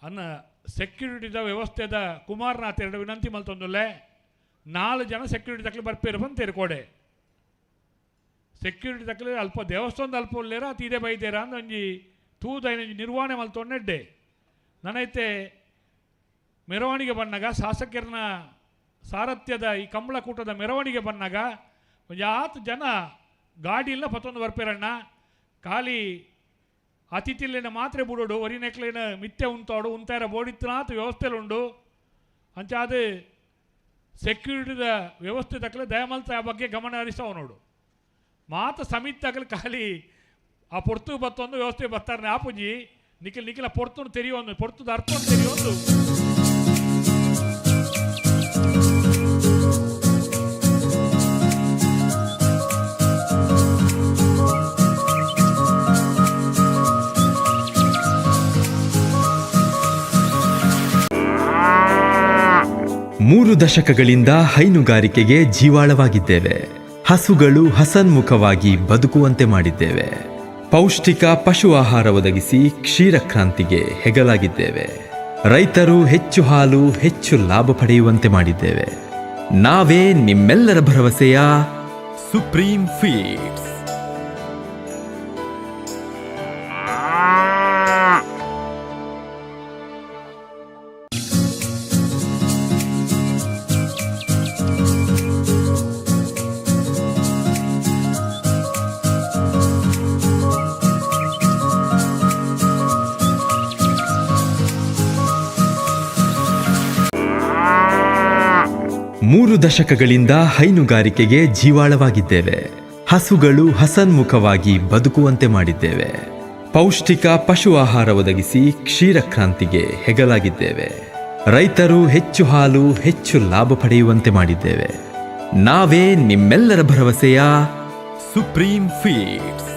ಅನ್ನ ಸೆಕ್ಯೂರಿಟಿದ ವ್ಯವಸ್ಥೆದ ಕುಮಾರನಾಥ್ ಎರಡು ವಿನಂತಿ ಮಲ್ತೊಂದುಲ್ಲೆ 4 ಜನ ಸೆಕ್ಯೂರಿಟಿ ತಕ್ಕಲೆ ಬರ್ಪೇರು ಬಂತೇರು ಕೋಡೆ ಸೆಕ್ಯೂರಿಟಿ ತಕ್ಕಲೆ ಅಲ್ಪ ದೇವಸ್ಥಾನದ ಅಲ್ಪ ಉಳ್ಳೇರ ತೀದೆ ಬೈದೇರ ಅಂದ ಒಂಜಿ ತೂದೈನ ನಿರ್ವಹಣೆ ಮಲ್ತೊಂಡೆಡ್ಡೆ ನನೈತೆ ಮೆರವಣಿಗೆ ಬಂದಾಗ ಶಾಸಕರನ್ನ ಸಾರಥ್ಯದ ಈ ಕಂಬಳಕೂಟದ ಮೆರವಣಿಗೆ ಬಂದಾಗ ಒಂದು 10 ಜನ ಗಾಡಿಲ್ಲ ಪತ್ತೊಂದು ಬರ್ಪೇರಣ್ಣ ಖಾಲಿ ಅತಿಥಿಲೇನ ಮಾತ್ರ ಬಿಡೋಡು ಒರಿನೆಕ್ಲೇನ ಮಿಥ್ಯೆ ಉಂತಾಡು ಉಂತಾರ ಬೋಡಿತ್ತನಾಥ ವ್ಯವಸ್ಥೆಲುಂಡು ಅಂಚಾದ ಸೆಕ್ಯೂರಿಟಿದ ವ್ಯವಸ್ಥೆ ತಕ್ಕಲೆ ದಯಮಲ್ತ ಆ ಬಗ್ಗೆ ಗಮನ ಹರಿಸವ ನೋಡು ಮಾತ ಸಮಿತಿ ತಕ್ಕಲೆ ಖಾಲಿ ಆ ಪೊರ್ತು ಬತ್ತೊಂದು ವ್ಯವಸ್ಥೆ ಬರ್ತಾರೆ ಆಪುಜಿ ನಿಖಿಲ ಪೊರ್ತುನು ತೆರೆಯೊಂದು ಪೊರ್ತುದ ಅರ್ಥವನ್ನು ತೆರೆಯೊಂದು ಮೂರು ದಶಕಗಳಿಂದ ಹೈನುಗಾರಿಕೆಗೆ ಜೀವಾಳವಾಗಿದ್ದೇವೆ. ಹಸುಗಳು ಹಸನ್ಮುಖವಾಗಿ ಬದುಕುವಂತೆ ಮಾಡಿದ್ದೇವೆ. ಪೌಷ್ಟಿಕ ಪಶು ಆಹಾರ ಒದಗಿಸಿ ಕ್ಷೀರ ಕ್ರಾಂತಿಗೆ ಹೆಗಲಾಗಿದ್ದೇವೆ. ರೈತರು ಹೆಚ್ಚು ಹಾಲು ಹೆಚ್ಚು ಲಾಭ ಪಡೆಯುವಂತೆ ಮಾಡಿದ್ದೇವೆ. ನಾವೇ ನಿಮ್ಮೆಲ್ಲರ ಭರವಸೆಯ ಸುಪ್ರೀಂ ಫೀಡ್ಸ್. ಮೂರು ದಶಕಗಳಿಂದ ಹೈನುಗಾರಿಕೆಗೆ ಜೀವಾಳವಾಗಿದ್ದೇವೆ. ಹಸುಗಳು ಹಸನ್ಮುಖವಾಗಿ ಬದುಕುವಂತೆ ಮಾಡಿದ್ದೇವೆ. ಪೌಷ್ಟಿಕ ಪಶು ಆಹಾರ ಒದಗಿಸಿ ಕ್ಷೀರ ಕ್ರಾಂತಿಗೆ ಹೆಗಲಾಗಿದ್ದೇವೆ. ರೈತರು ಹೆಚ್ಚು ಹಾಲು ಹೆಚ್ಚು ಲಾಭ ಪಡೆಯುವಂತೆ ಮಾಡಿದ್ದೇವೆ. ನಾವೇ ನಿಮ್ಮೆಲ್ಲರ ಭರವಸೆಯ ಸುಪ್ರೀಂ ಫೀಡ್ಸ್.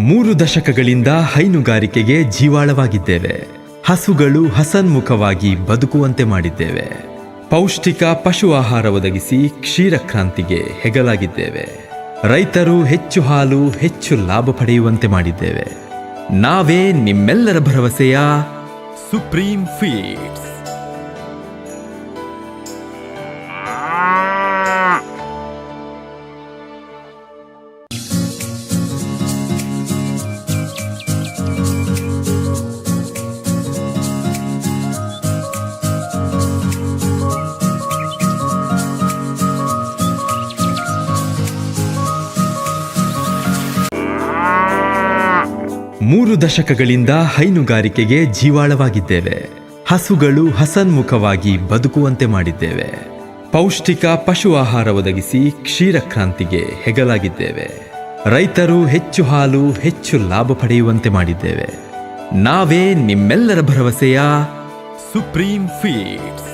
ಮೂರು ದಶಕಗಳಿಂದ ಹೈನುಗಾರಿಕೆಗೆ ಜೀವಾಳವಾಗಿದ್ದೇವೆ. ಹಸುಗಳು ಹಸನ್ಮುಖವಾಗಿ ಬದುಕುವಂತೆ ಮಾಡಿದ್ದೇವೆ. ಪೌಷ್ಟಿಕ ಪಶು ಆಹಾರ ಒದಗಿಸಿ ಕ್ಷೀರ ಕ್ರಾಂತಿಗೆ ಹೆಗಲಾಗಿದ್ದೇವೆ. ರೈತರು ಹೆಚ್ಚು ಹಾಲು ಹೆಚ್ಚು ಲಾಭ ಪಡೆಯುವಂತೆ ಮಾಡಿದ್ದೇವೆ. ನಾವೇ ನಿಮ್ಮೆಲ್ಲರ ಭರವಸೆಯ ಸುಪ್ರೀಂ ಫೀಡ್ಸ್. ಮೂರು ದಶಕಗಳಿಂದ ಹೈನುಗಾರಿಕೆಗೆ ಜೀವಾಳವಾಗಿದ್ದೇವೆ. ಹಸುಗಳು ಹಸನ್ಮುಖವಾಗಿ ಬದುಕುವಂತೆ ಮಾಡಿದ್ದೇವೆ. ಪೌಷ್ಟಿಕ ಪಶು ಆಹಾರ ಒದಗಿಸಿ ಕ್ಷೀರ ಕ್ರಾಂತಿಗೆ ಹೆಗಲಾಗಿದ್ದೇವೆ. ರೈತರು ಹೆಚ್ಚು ಹಾಲು ಹೆಚ್ಚು ಲಾಭ ಪಡೆಯುವಂತೆ ಮಾಡಿದ್ದೇವೆ. ನಾವೇ ನಿಮ್ಮೆಲ್ಲರ ಭರವಸೆಯ ಸುಪ್ರೀಂ ಫೀಡ್ಸ್.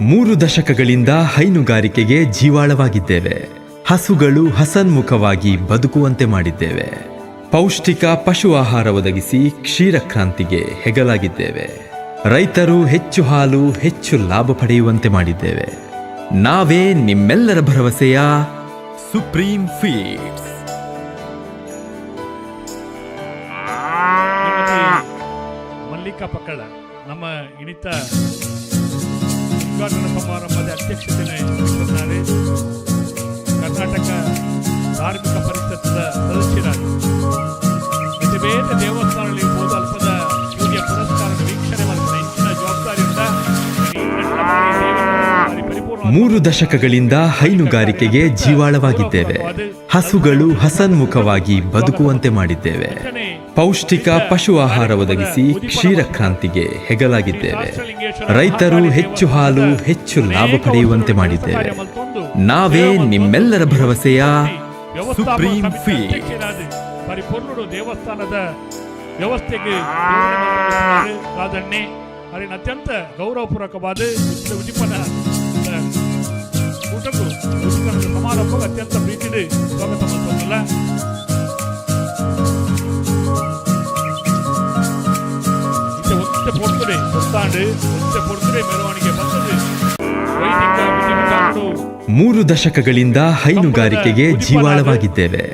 3 ದಶಕಗಳಿಂದ ಹೈನುಗಾರಿಕೆಗೆ ಜೀವಾಳವಾಗಿದ್ದೇವೆ. ಹಸುಗಳು ಹಸನ್ಮುಖವಾಗಿ ಬದುಕುವಂತೆ ಮಾಡಿದ್ದೇವೆ. ಪೌಷ್ಟಿಕ ಪಶು ಆಹಾರ ಒದಗಿಸಿ ಕ್ಷೀರಕ್ರಾಂತಿಗೆ ಹೆಗಲಾಗಿದ್ದೇವೆ. ರೈತರು ಹೆಚ್ಚು ಹಾಲು ಹೆಚ್ಚು ಲಾಭ ಪಡೆಯುವಂತೆ ಮಾಡಿದ್ದೇವೆ. ನಾವೇ ನಿಮ್ಮೆಲ್ಲರ ಭರವಸೆಯ ಸುಪ್ರೀಂ ಫೀಡ್ಸ್. ಮಲ್ಲಿಕಾ ಪಕ್ಕಳ ನಮ್ಮ ಇಣಿತ ಉದ್ಘಾಟನಾ ಸಮಾರಂಭದ ಅಧ್ಯಕ್ಷತೆಯನ್ನು ವಹಿಸುತ್ತಾರೆ. ಕರ್ನಾಟಕ ಧಾರ್ಮಿಕ ಪರಿಷತ್ನ ಸದಸ್ಯರಾಗಿ ಬೇರೆ ದೇವಸ್ಥಾನಗಳಿರ್ಬೋದು, ಅಲ್ಪದ ಪೂಜೆ ಪುರಸ್ಕಾರ 3 ದಶಕಗಳಿಂದ ಹೈನುಗಾರಿಕೆಗೆ ಜೀವಾಳವಾಗಿದ್ದೇವೆ. ಹಸುಗಳು ಹಸನ್ಮುಖವಾಗಿ ಬದುಕುವಂತೆ ಮಾಡಿದ್ದೇವೆ. ಪೌಷ್ಟಿಕ ಪಶು ಆಹಾರ ಒದಗಿಸಿ ಕ್ಷೀರ ಕ್ರಾಂತಿಗೆ ಹೆಗಲಾಗಿದ್ದೇವೆ. ರೈತರು ಹೆಚ್ಚು ಹಾಲು ಹೆಚ್ಚು ಲಾಭ ಪಡೆಯುವಂತೆ ಮಾಡಿದ್ದೇವೆ. ನಾವೇ ನಿಮ್ಮೆಲ್ಲರ ಭರವಸೆಯ ಸುಪ್ರೀಂ ಫೀಡ್ಸ್. ಪರಿಪೂರ್ಣರು ದೇವಸ್ಥಾನದ ವ್ಯವಸ್ಥೆಗೆ ಕಾದಣ್ಣೆ ಅವರಿನ ಅತ್ಯಂತ ಗೌರವಪೂರ್ವಕವಾದ ಉಜಿಪನ ಊಟಕ್ಕೂ ಉಜಿಪನದ ಸಮಾರಂಭಕ್ಕೆ ಅತ್ಯಂತ ಪ್ರೀತಿಗೆ ಸ್ವಾಗತ ಮಾಡ್ತಲ್ಲ. ಒತ್ತೆ ಪೊರ್ತುಡೆ ಹೊತ್ತಾಂಡು ಒತ್ತೆ ಪೊರ್ತುಡೆ ಮೆರವಣಿಗೆ ಬಂದದ್ದು ವೈದಿಕ ಬುದ್ಧಿಮುಖರು. 3 ದಶಕಗಳಿಂದ ಹೈನುಗಾರಿಕೆಗೆ ಜೀವಾಳವಾಗಿದ್ದೇವೆ.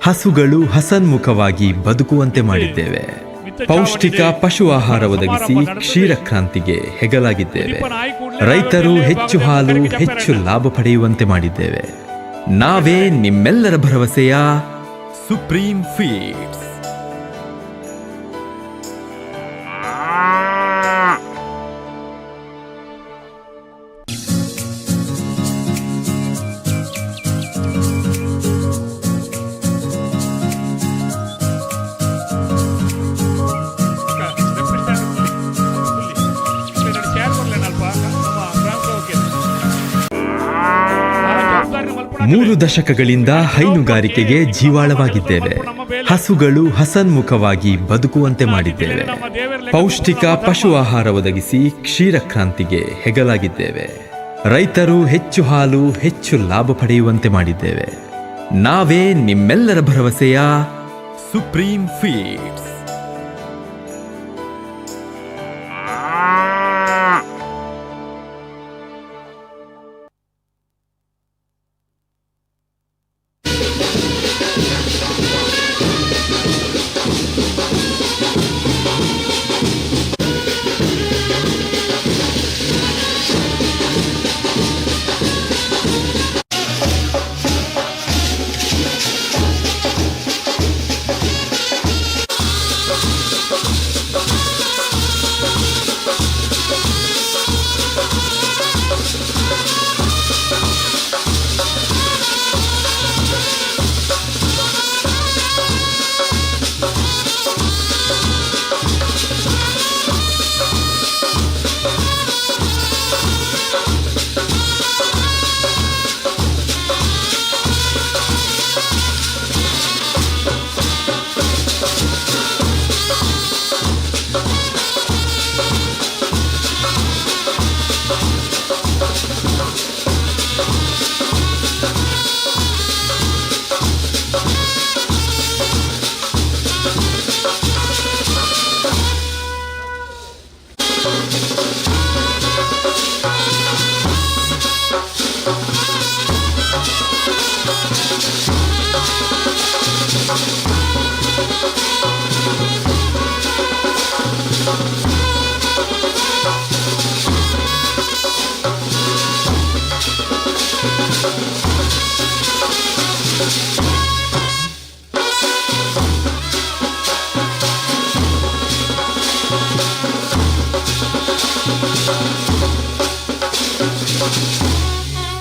ಹಸುಗಳು ಹಸನ್ಮುಖವಾಗಿ ಬದುಕುವಂತೆ ಮಾಡಿದ್ದೇವೆ. ಪೌಷ್ಟಿಕ ಪಶು ಆಹಾರ ಒದಗಿಸಿ ಕ್ಷೀರ ಕ್ರಾಂತಿಗೆ ಹೆಗಲಾಗಿದ್ದೇವೆ. ರೈತರು ಹೆಚ್ಚು ಹಾಲು ಹೆಚ್ಚು ಲಾಭ ಪಡೆಯುವಂತೆ ಮಾಡಿದ್ದೇವೆ. ನಾವೇ ನಿಮ್ಮೆಲ್ಲರ ಭರವಸೆಯ ಸುಪ್ರೀಂ ಫೀಡ್ಸ್. ಮೂರು ದಶಕಗಳಿಂದ ಹೈನುಗಾರಿಕೆಗೆ ಜೀವಾಳವಾಗಿದ್ದೇವೆ. ಹಸುಗಳು ಹಸನ್ಮುಖವಾಗಿ ಬದುಕುವಂತೆ ಮಾಡಿದ್ದೇವೆ. ಪೌಷ್ಟಿಕ ಪಶು ಆಹಾರ ಒದಗಿಸಿ ಕ್ಷೀರ ಕ್ರಾಂತಿಗೆ ಹೆಗಲಾಗಿದ್ದೇವೆ. ರೈತರು ಹೆಚ್ಚು ಹಾಲು ಹೆಚ್ಚು ಲಾಭ ಪಡೆಯುವಂತೆ ಮಾಡಿದ್ದೇವೆ. ನಾವೇ ನಿಮ್ಮೆಲ್ಲರ ಭರವಸೆಯ ಸುಪ್ರೀಂ ಫೀಡ್ಸ್.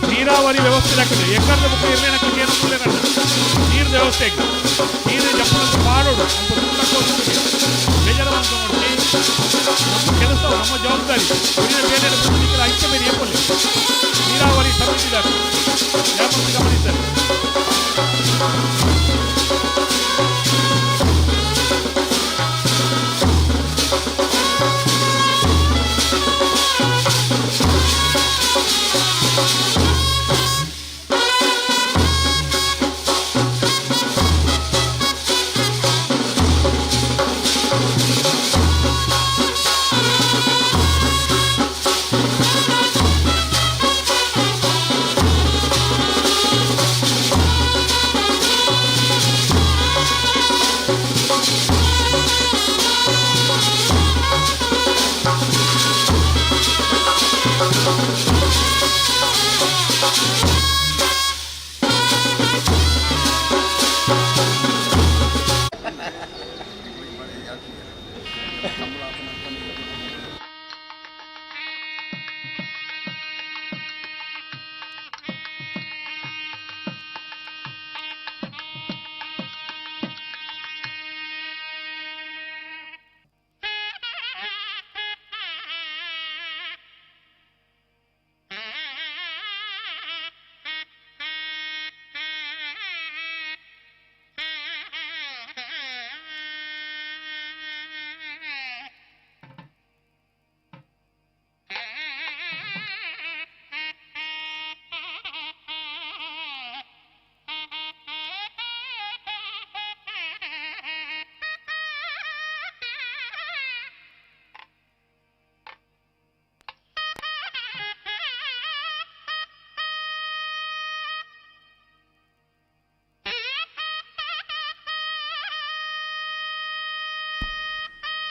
ನೀರಾವರಿ ವ್ಯವಸ್ಥೆ ಎಕರದ ಮುಖ ಇರಲಿನ ನೀರು ವ್ಯವಸ್ಥೆ ನೀರು ಜಪ್ಪನಂತ ಮಾಡೋಡು ಬೇಜಾರ ನೋಡಿ ನಮ್ಮ ಕೆಲಸ ನಮ್ಮ ಜವಾಬ್ದಾರಿ ಬೇರೆ ಐಕ್ಯ ಬೇರೆ ಏಪಲ್ಲಿ ನೀರಾವರಿ ಸಮಿತಿದ್ದಾರೆ ಗಮನಿದ್ದಾರೆ.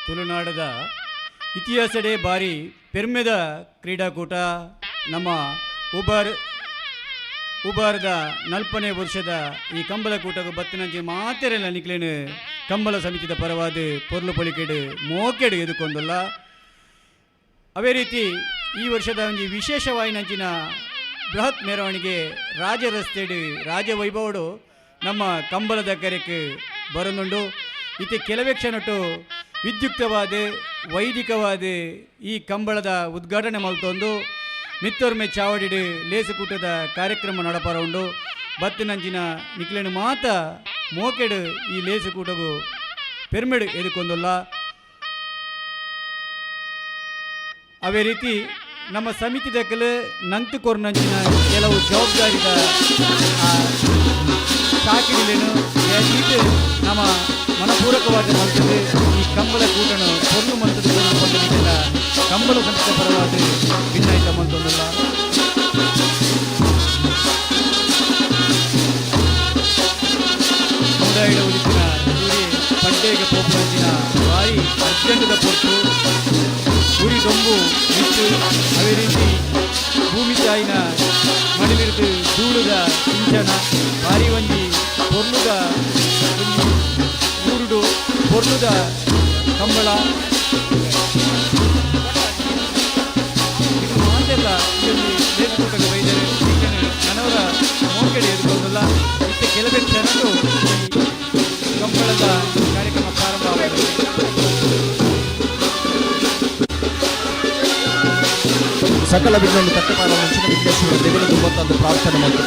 ತುಳುನಾಡದ ಇತಿಹಾಸಡೆ ಬಾರಿ ಪೆರ್ಮೆದ ಕ್ರೀಡಾಕೂಟ ನಮ್ಮ ಉಬಾರದ 40ನೇ ವರ್ಷದ ಈ ಕಂಬಳ ಕೂಟకు ಬತ್ತಿನಂಚೆ ಮಾತೆರೆಲ್ಲ ನಿಕ್ಲೇನು ಕಂಬಳ ಸಮಿತಿದ ಪರವಾದ ಪೊರ್ಲು ಪೊಲಿಕೆಡು ಮೋಕೆಡು ಎದುಕೊಂಡಲ್ಲ. ಅವೇ ರೀತಿ ಈ ವರ್ಷದ ಒಂದು ವಿಶೇಷವಾಯಿನಂಚಿನ ಬೃಹತ್ ಮೆರವಣಿಗೆ ರಾಜ ರಸ್ತೆಡು ರಾಜವೈಭವಡು ನಮ್ಮ ಕಂಬಳದ ಕೆರೆಗೆ ಬರನುಂಡು. ಇತ್ತೆ ಕೆಲವೇ ಕ್ಷಣಟ್ಟು ವಿದ್ಯುಕ್ತವಾದ ವೈದಿಕವಾದ ಈ ಕಂಬಳದ ಉದ್ಘಾಟನೆ ಮಲ್ತೊಂದು ಮಿತ್ತೊರ್ಮೆ ಚಾವಡಿಡು ಲೇಸುಕೂಟದ ಕಾರ್ಯಕ್ರಮ ನಡಪರ ಉಂಡು. ಬತ್ತಿನಂಚಿನ ನಿಕ್ಲೇನು ಮಾತ ಮೋಕೆಡು ಈ ಲೇಸುಕೂಟಗೂ ಪೆರ್ಮೆಡು ಎದುಕೊಂಡಲ್ಲ. ಅವೇ ರೀತಿ ನಮ್ಮ ಸಮಿತಿ ದಕ್ಕಲು ನಂತು ಕೊರ್ನಂಚಿನ ಕೆಲವು ಜವಾಬ್ದಾರಿದ ಸಾಕಿಡಿಲೇನು ದಯವಿಟ್ಟು ನಮ್ಮ ಮನಪೂರ್ವಕವಾದ ಮಲ್ತದೆ ಈ ಕಂಬಳ ಕೂಟನು ಪೊರ್ಲು ಮಂತದ ಬಂದಲಿಗೆಲ್ಲ ಕಂಬಳ ಸಂಸ್ಥೆ ಪರವಾದ ಭಿನ್ನಾಯಿತ ಮಂತೊಂದಲ್ಲ. ಸಮುದಾಯದ ಉಳಿಸಿನ ಸೂರಿ ಪಡ್ಡೆಗೆ ಪೋಪುವಂಚಿನ ಬಾರಿ ಅರ್ಜೆಂಟದ ಪೊರ್ತು ಉರಿ ದೊಂಬು ಬಿಟ್ಟು ಅವೇ ರೀತಿ ಭೂಮಿ ತಾಯಿನ ಮಡಿಲಿರುದು ಧೂಳುದ ಸಿಂಚನ ಬಾರಿ ಒಂಜಿ ಪೊರ್ಲುದ ಊರುಡು ಪೊರ್ಲುದ ಕಂಬಳ ಇದು ಮಾತೆಲ್ಲ ಇಲ್ಲಿ ಲೇಖಕರಿಗೆ ಬೈದರೆ ನನವರ ಮೋಕೆಡೆ ಎದುಕೊಂಡಲ್ಲ. ಇತ್ತೆ ಕೆಲವೇ ಕ್ಷಣಗಳು ಕಂಬಳದ ಕಾರ್ಯಕ್ರಮ ಪ್ರಾರಂಭವಾಗಿದೆ. ಸಕಲ ಬಿಡ್ಕೊಂಡು ತಟ್ಟಪಾರ ಮುಂಚಿನ ವಿಘ್ನೇಶ್ವರ ದೇವರ ತುಂಬಂತ ಪ್ರಾರ್ಥನೆ ಮಾಡಿತು.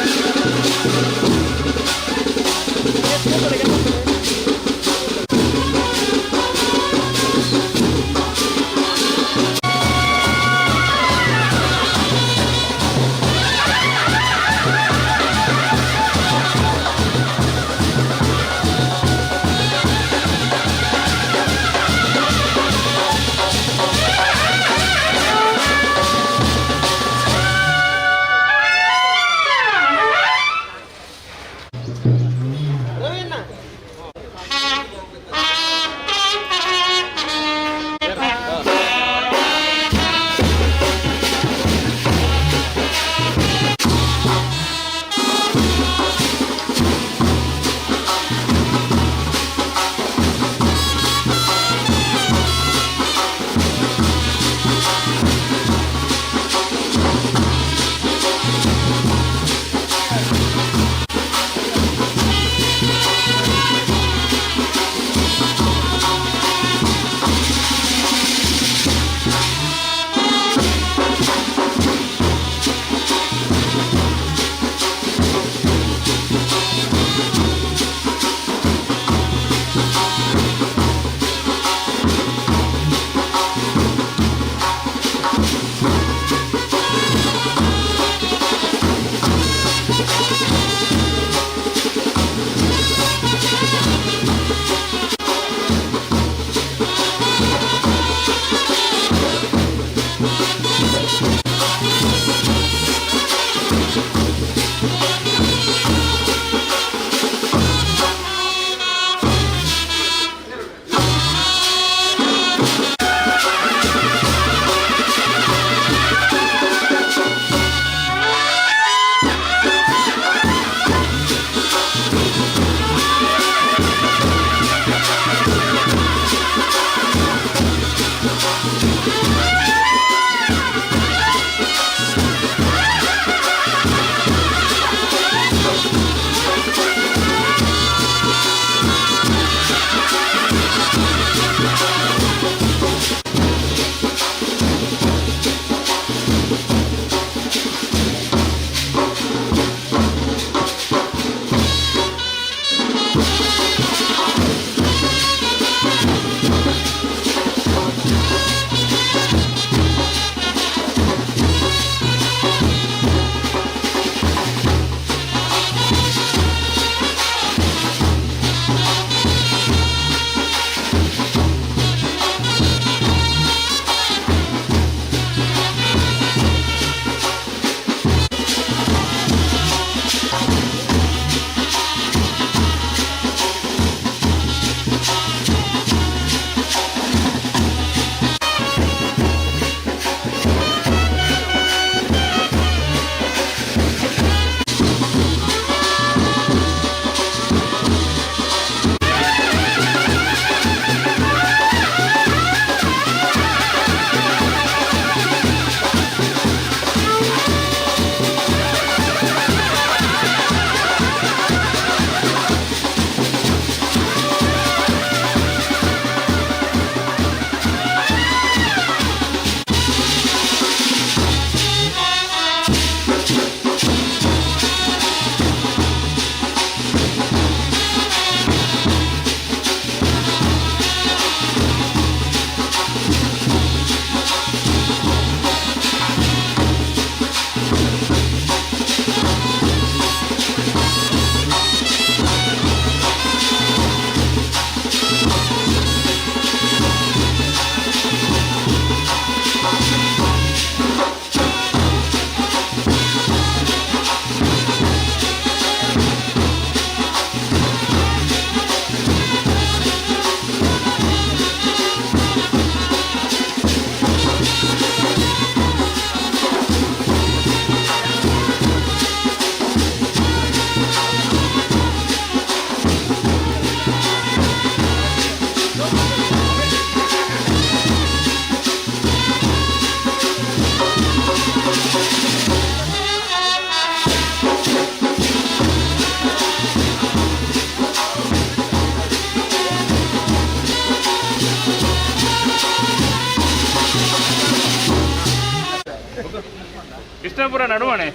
ಕೃಷ್ಣಪುರ ನಡುವಣೆ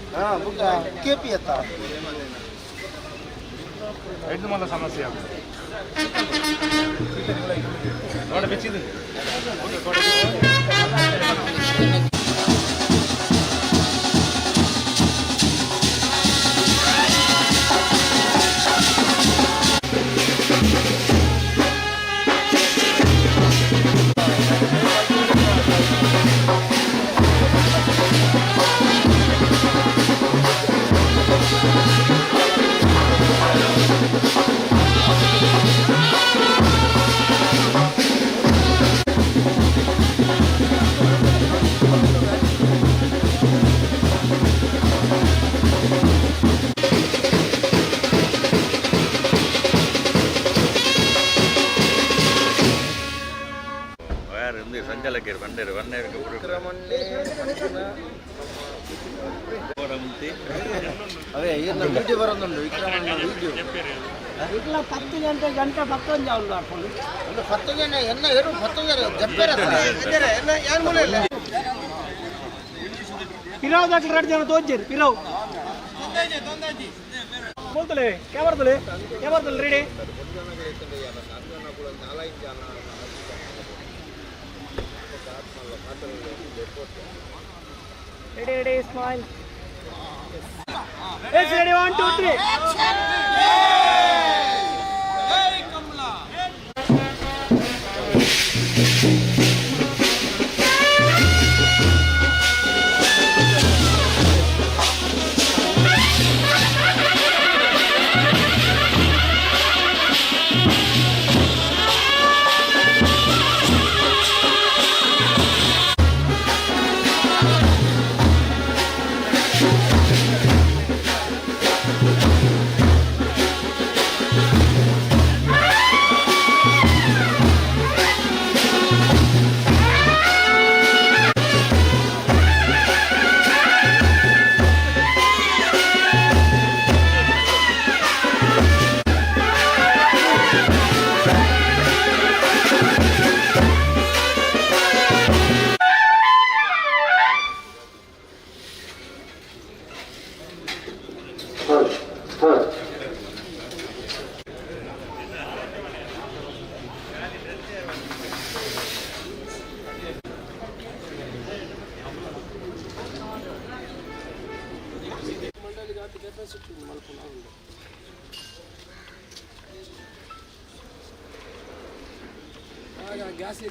ಕೆಪಿ ಎತ್ತ ಐದು ಮಲ್ಲ ಸಮಸ್ಯೆ ನೋಡಿ ಬಿಚ್ಚಿದ್ದು ಸಂಚಾಲಕರು ಬಂದರು ಅದೇ ಏನು ವಿಡಿಯೋ ಬರೋದುಂಟು ವಿಕ್ರಮಣ್ಣ ವಿಡಿಯೋ ఇట్లా 10 గంట పక్కన జావులు ఆడుకోండి ಒಂದು 10 ಜನ ಎನ್ನ ಏರು 10 ಜನ ಜಪ್ಪೇರ ಇದ್ದಾರೆ ಎಲ್ಲ ಯಾರು ಮೂಲೆ ಇಲ್ಲ పిరావ్ దగ్గర రెడ్ జన తోజ్జేరు పిరావ్ బోల్తలే కెవరదలే ready ready smile Let's ready 1 2 3 action Hey Kamla ಗ್ಯಾಸ್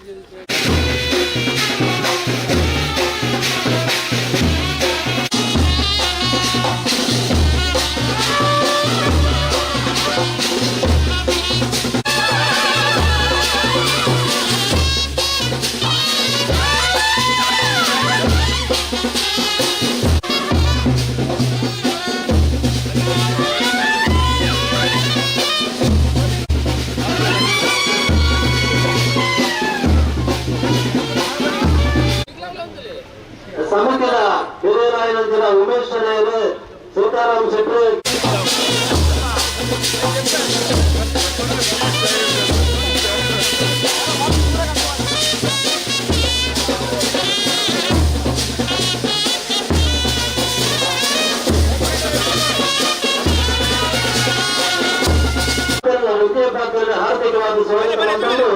ಸಮಿತಿಯ ಹಿರಿಯರಾಗಿದ್ದ ಉಮೇಶ್ ಶೆಟ್ಟಿಯವರು ಸೀತಾರಾಮ್ ಶೆಟ್ಟಿ ವಿದ್ಯಾಭ್ಯಾಸದಲ್ಲಿ ಹಾರ್ದಿಕವಾದ ಸ್ವಾಗತವನ್ನು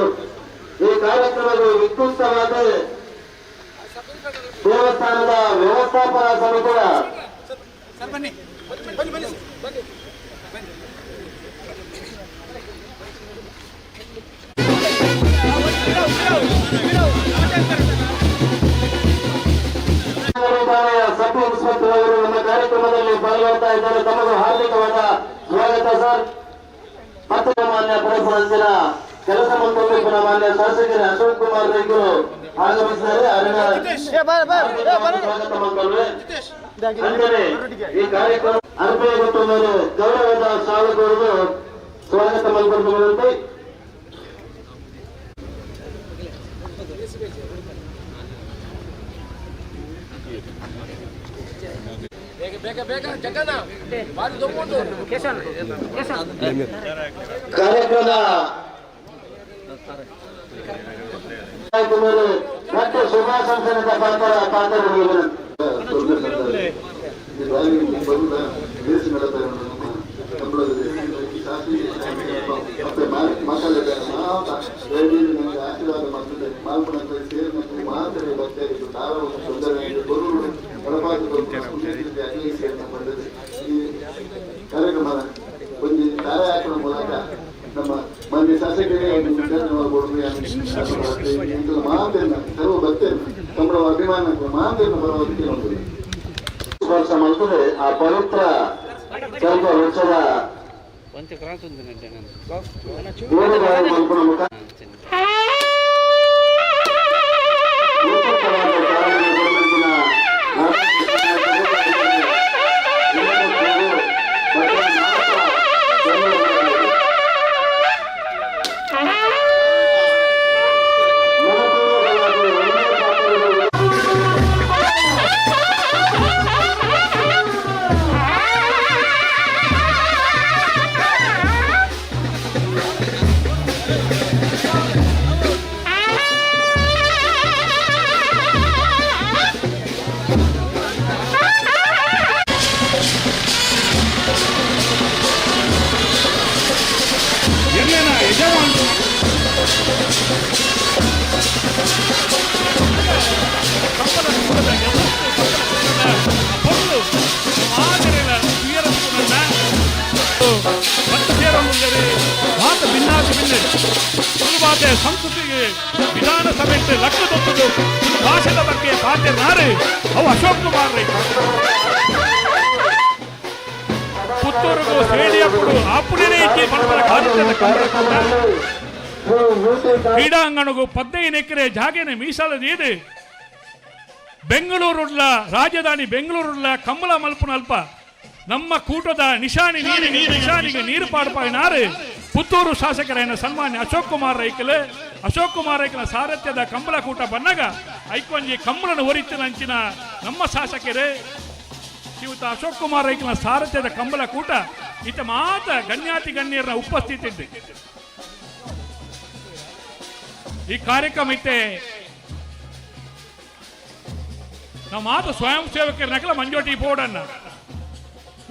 ಈ ಕಾರ್ಯಕ್ರಮದ ವಿದ್ಯುಕ್ತವಾದ ದೇವಸ್ಥಾನದ ವ್ಯವಸ್ಥಾಪನಾ ಸಮಿತಿಯ ಸಬ್ ಇನ್ಸ್ಪೆಕ್ಟರ್ ಅವರು ನಮ್ಮ ಕಾರ್ಯಕ್ರಮದಲ್ಲಿ ಪಾಲ್ಗೊಳ್ತಾ ಇದ್ದಾರೆ. ತಮಗೂ ಹಾರ್ದಿಕವಾದ ಸ್ವಾಗತ ಸರ್. ಮತ್ತು ಮಾನ್ಯ ಪುರಸಭೆಯ ಕೆಲಸ ಮಂಡಳಿ ಮಾನ್ಯ ಶಾಸಕರ ಅಶೋಕ್ ಕುಮಾರ್ ರೈತರು ಆಗಮಿಸಿದ್ದಾರೆ. ಸ್ವಾಗತ ಮಂಡಳಿ ಅಂದರೆ ಈ ಕಾರ್ಯಕ್ರಮ ಅರ್ಪಣೆಗೊಟ್ಟು ಗೌರವದ ಶಾಲೆಗಳು ಸ್ವಾಗತ ಮಂಡಳಿ ಕಾರ್ಯಕ್ರಮ ಮತ್ತು ಶುಭಾಶಂಸನದ ಪಾತ್ರ ಬರುವುದ ದೇಶ ನಡೆತಾರೆ ಮಕ್ಕಳ ನಮಗೆ ಆಶೀರ್ವಾದ ಮಾಡ್ತದೆ ಮಾಲ್ಪುಣಂತ ಸೇರಿದಂತೆ ಮಾತ್ರ ಬರ್ತಾ ಇದ್ದು ತಾವು ತೊಂದರೆ ಬರುವುದು ಪಡೆದಿದೆ. ಈ ಕಾರ್ಯಕ್ರಮ ಒಂದು ತಾಳೆ ಹಾಕುವ ಮೂಲಕ ನಮ್ಮ ಮನೆ ಶಾಸಕರಿಗೆ ಮಾತೇನ ಸರ್ವ ಬರ್ತೇನೆ ಸಂಬಳ ಅಭಿಮಾನ ಮಾತೇನ ಬರೋದಕ್ಕೆ ನೋಡುದು ವರ್ಷ ಮಾಡ್ತದೆ ಆ ಪವಿತ್ರ ಸ್ವಲ್ಪ ವರ್ಷದ ಮಲ್ಪನ ಮುಖ ಸಂಸ್ಕೃತಿಗೆ ವಿಧಾನಸಭೆ ಲಕ್ಷದೊಂದು ಭಾಷೆದ ಬಗ್ಗೆ ಪಾತ್ರನಾರು ಅವು ಅಶೋಕ್ ಕುಮಾರ್ ರೈ ಪುತ್ತೂರಿಗೂ ಸ್ಟೇಡಿಯಂಗಳು ಅಪ್ಪನೇ ಪರಪರ ಕ್ರೀಡಾಂಗಣಗೂ 15 ಎಕರೆ ಜಾಗೇನೆ ಮೀಸಲದೀದು ಬೆಂಗಳೂರುಳ್ಳ ರಾಜಧಾನಿ ಬೆಂಗಳೂರುಳ್ಳ ಕಮಲ ಮಲ್ಪುನಲ್ಪ ನಮ್ಮ ಕೂಟದ ನಿಶಾನಿಗೆ ನೀರು ಪಾಡ್ಪಾಯಿನಾರು ಪುತ್ತೂರು ಶಾಸಕರ ಸನ್ಮಾನ್ಯ ಅಶೋಕ್ ಕುಮಾರ್ ರೈಕಲ ಸಾರಥ್ಯದ ಕಂಬಳ ಕೂಟ ಬನ್ನಗ ಐಕೊಂಜಿ ಕಂಬಳನ ಒರಿತಿನಂಚಿನ ನಮ್ಮ ಶಾಸಕರೇ ಇವತ್ತು ಅಶೋಕ್ ಕುಮಾರ್ ರೈಕಲ ಸಾರಥ್ಯದ ಕಂಬಳ ಕೂಟ ಇತ ಮಾತ ಗಣ್ಯಾತಿ ಗಣ್ಯರ ಉಪಸ್ಥಿತಿ ಇದೆ. ಈ ಕಾರ್ಯಕ್ರಮ ಇತ್ತೆ ನಾವು ಮಾತು ಸ್ವಯಂ ಸೇವಕರ ನಕಲ ಮಂಜೋಟಿ ಬೋರ್ಡನ್ನ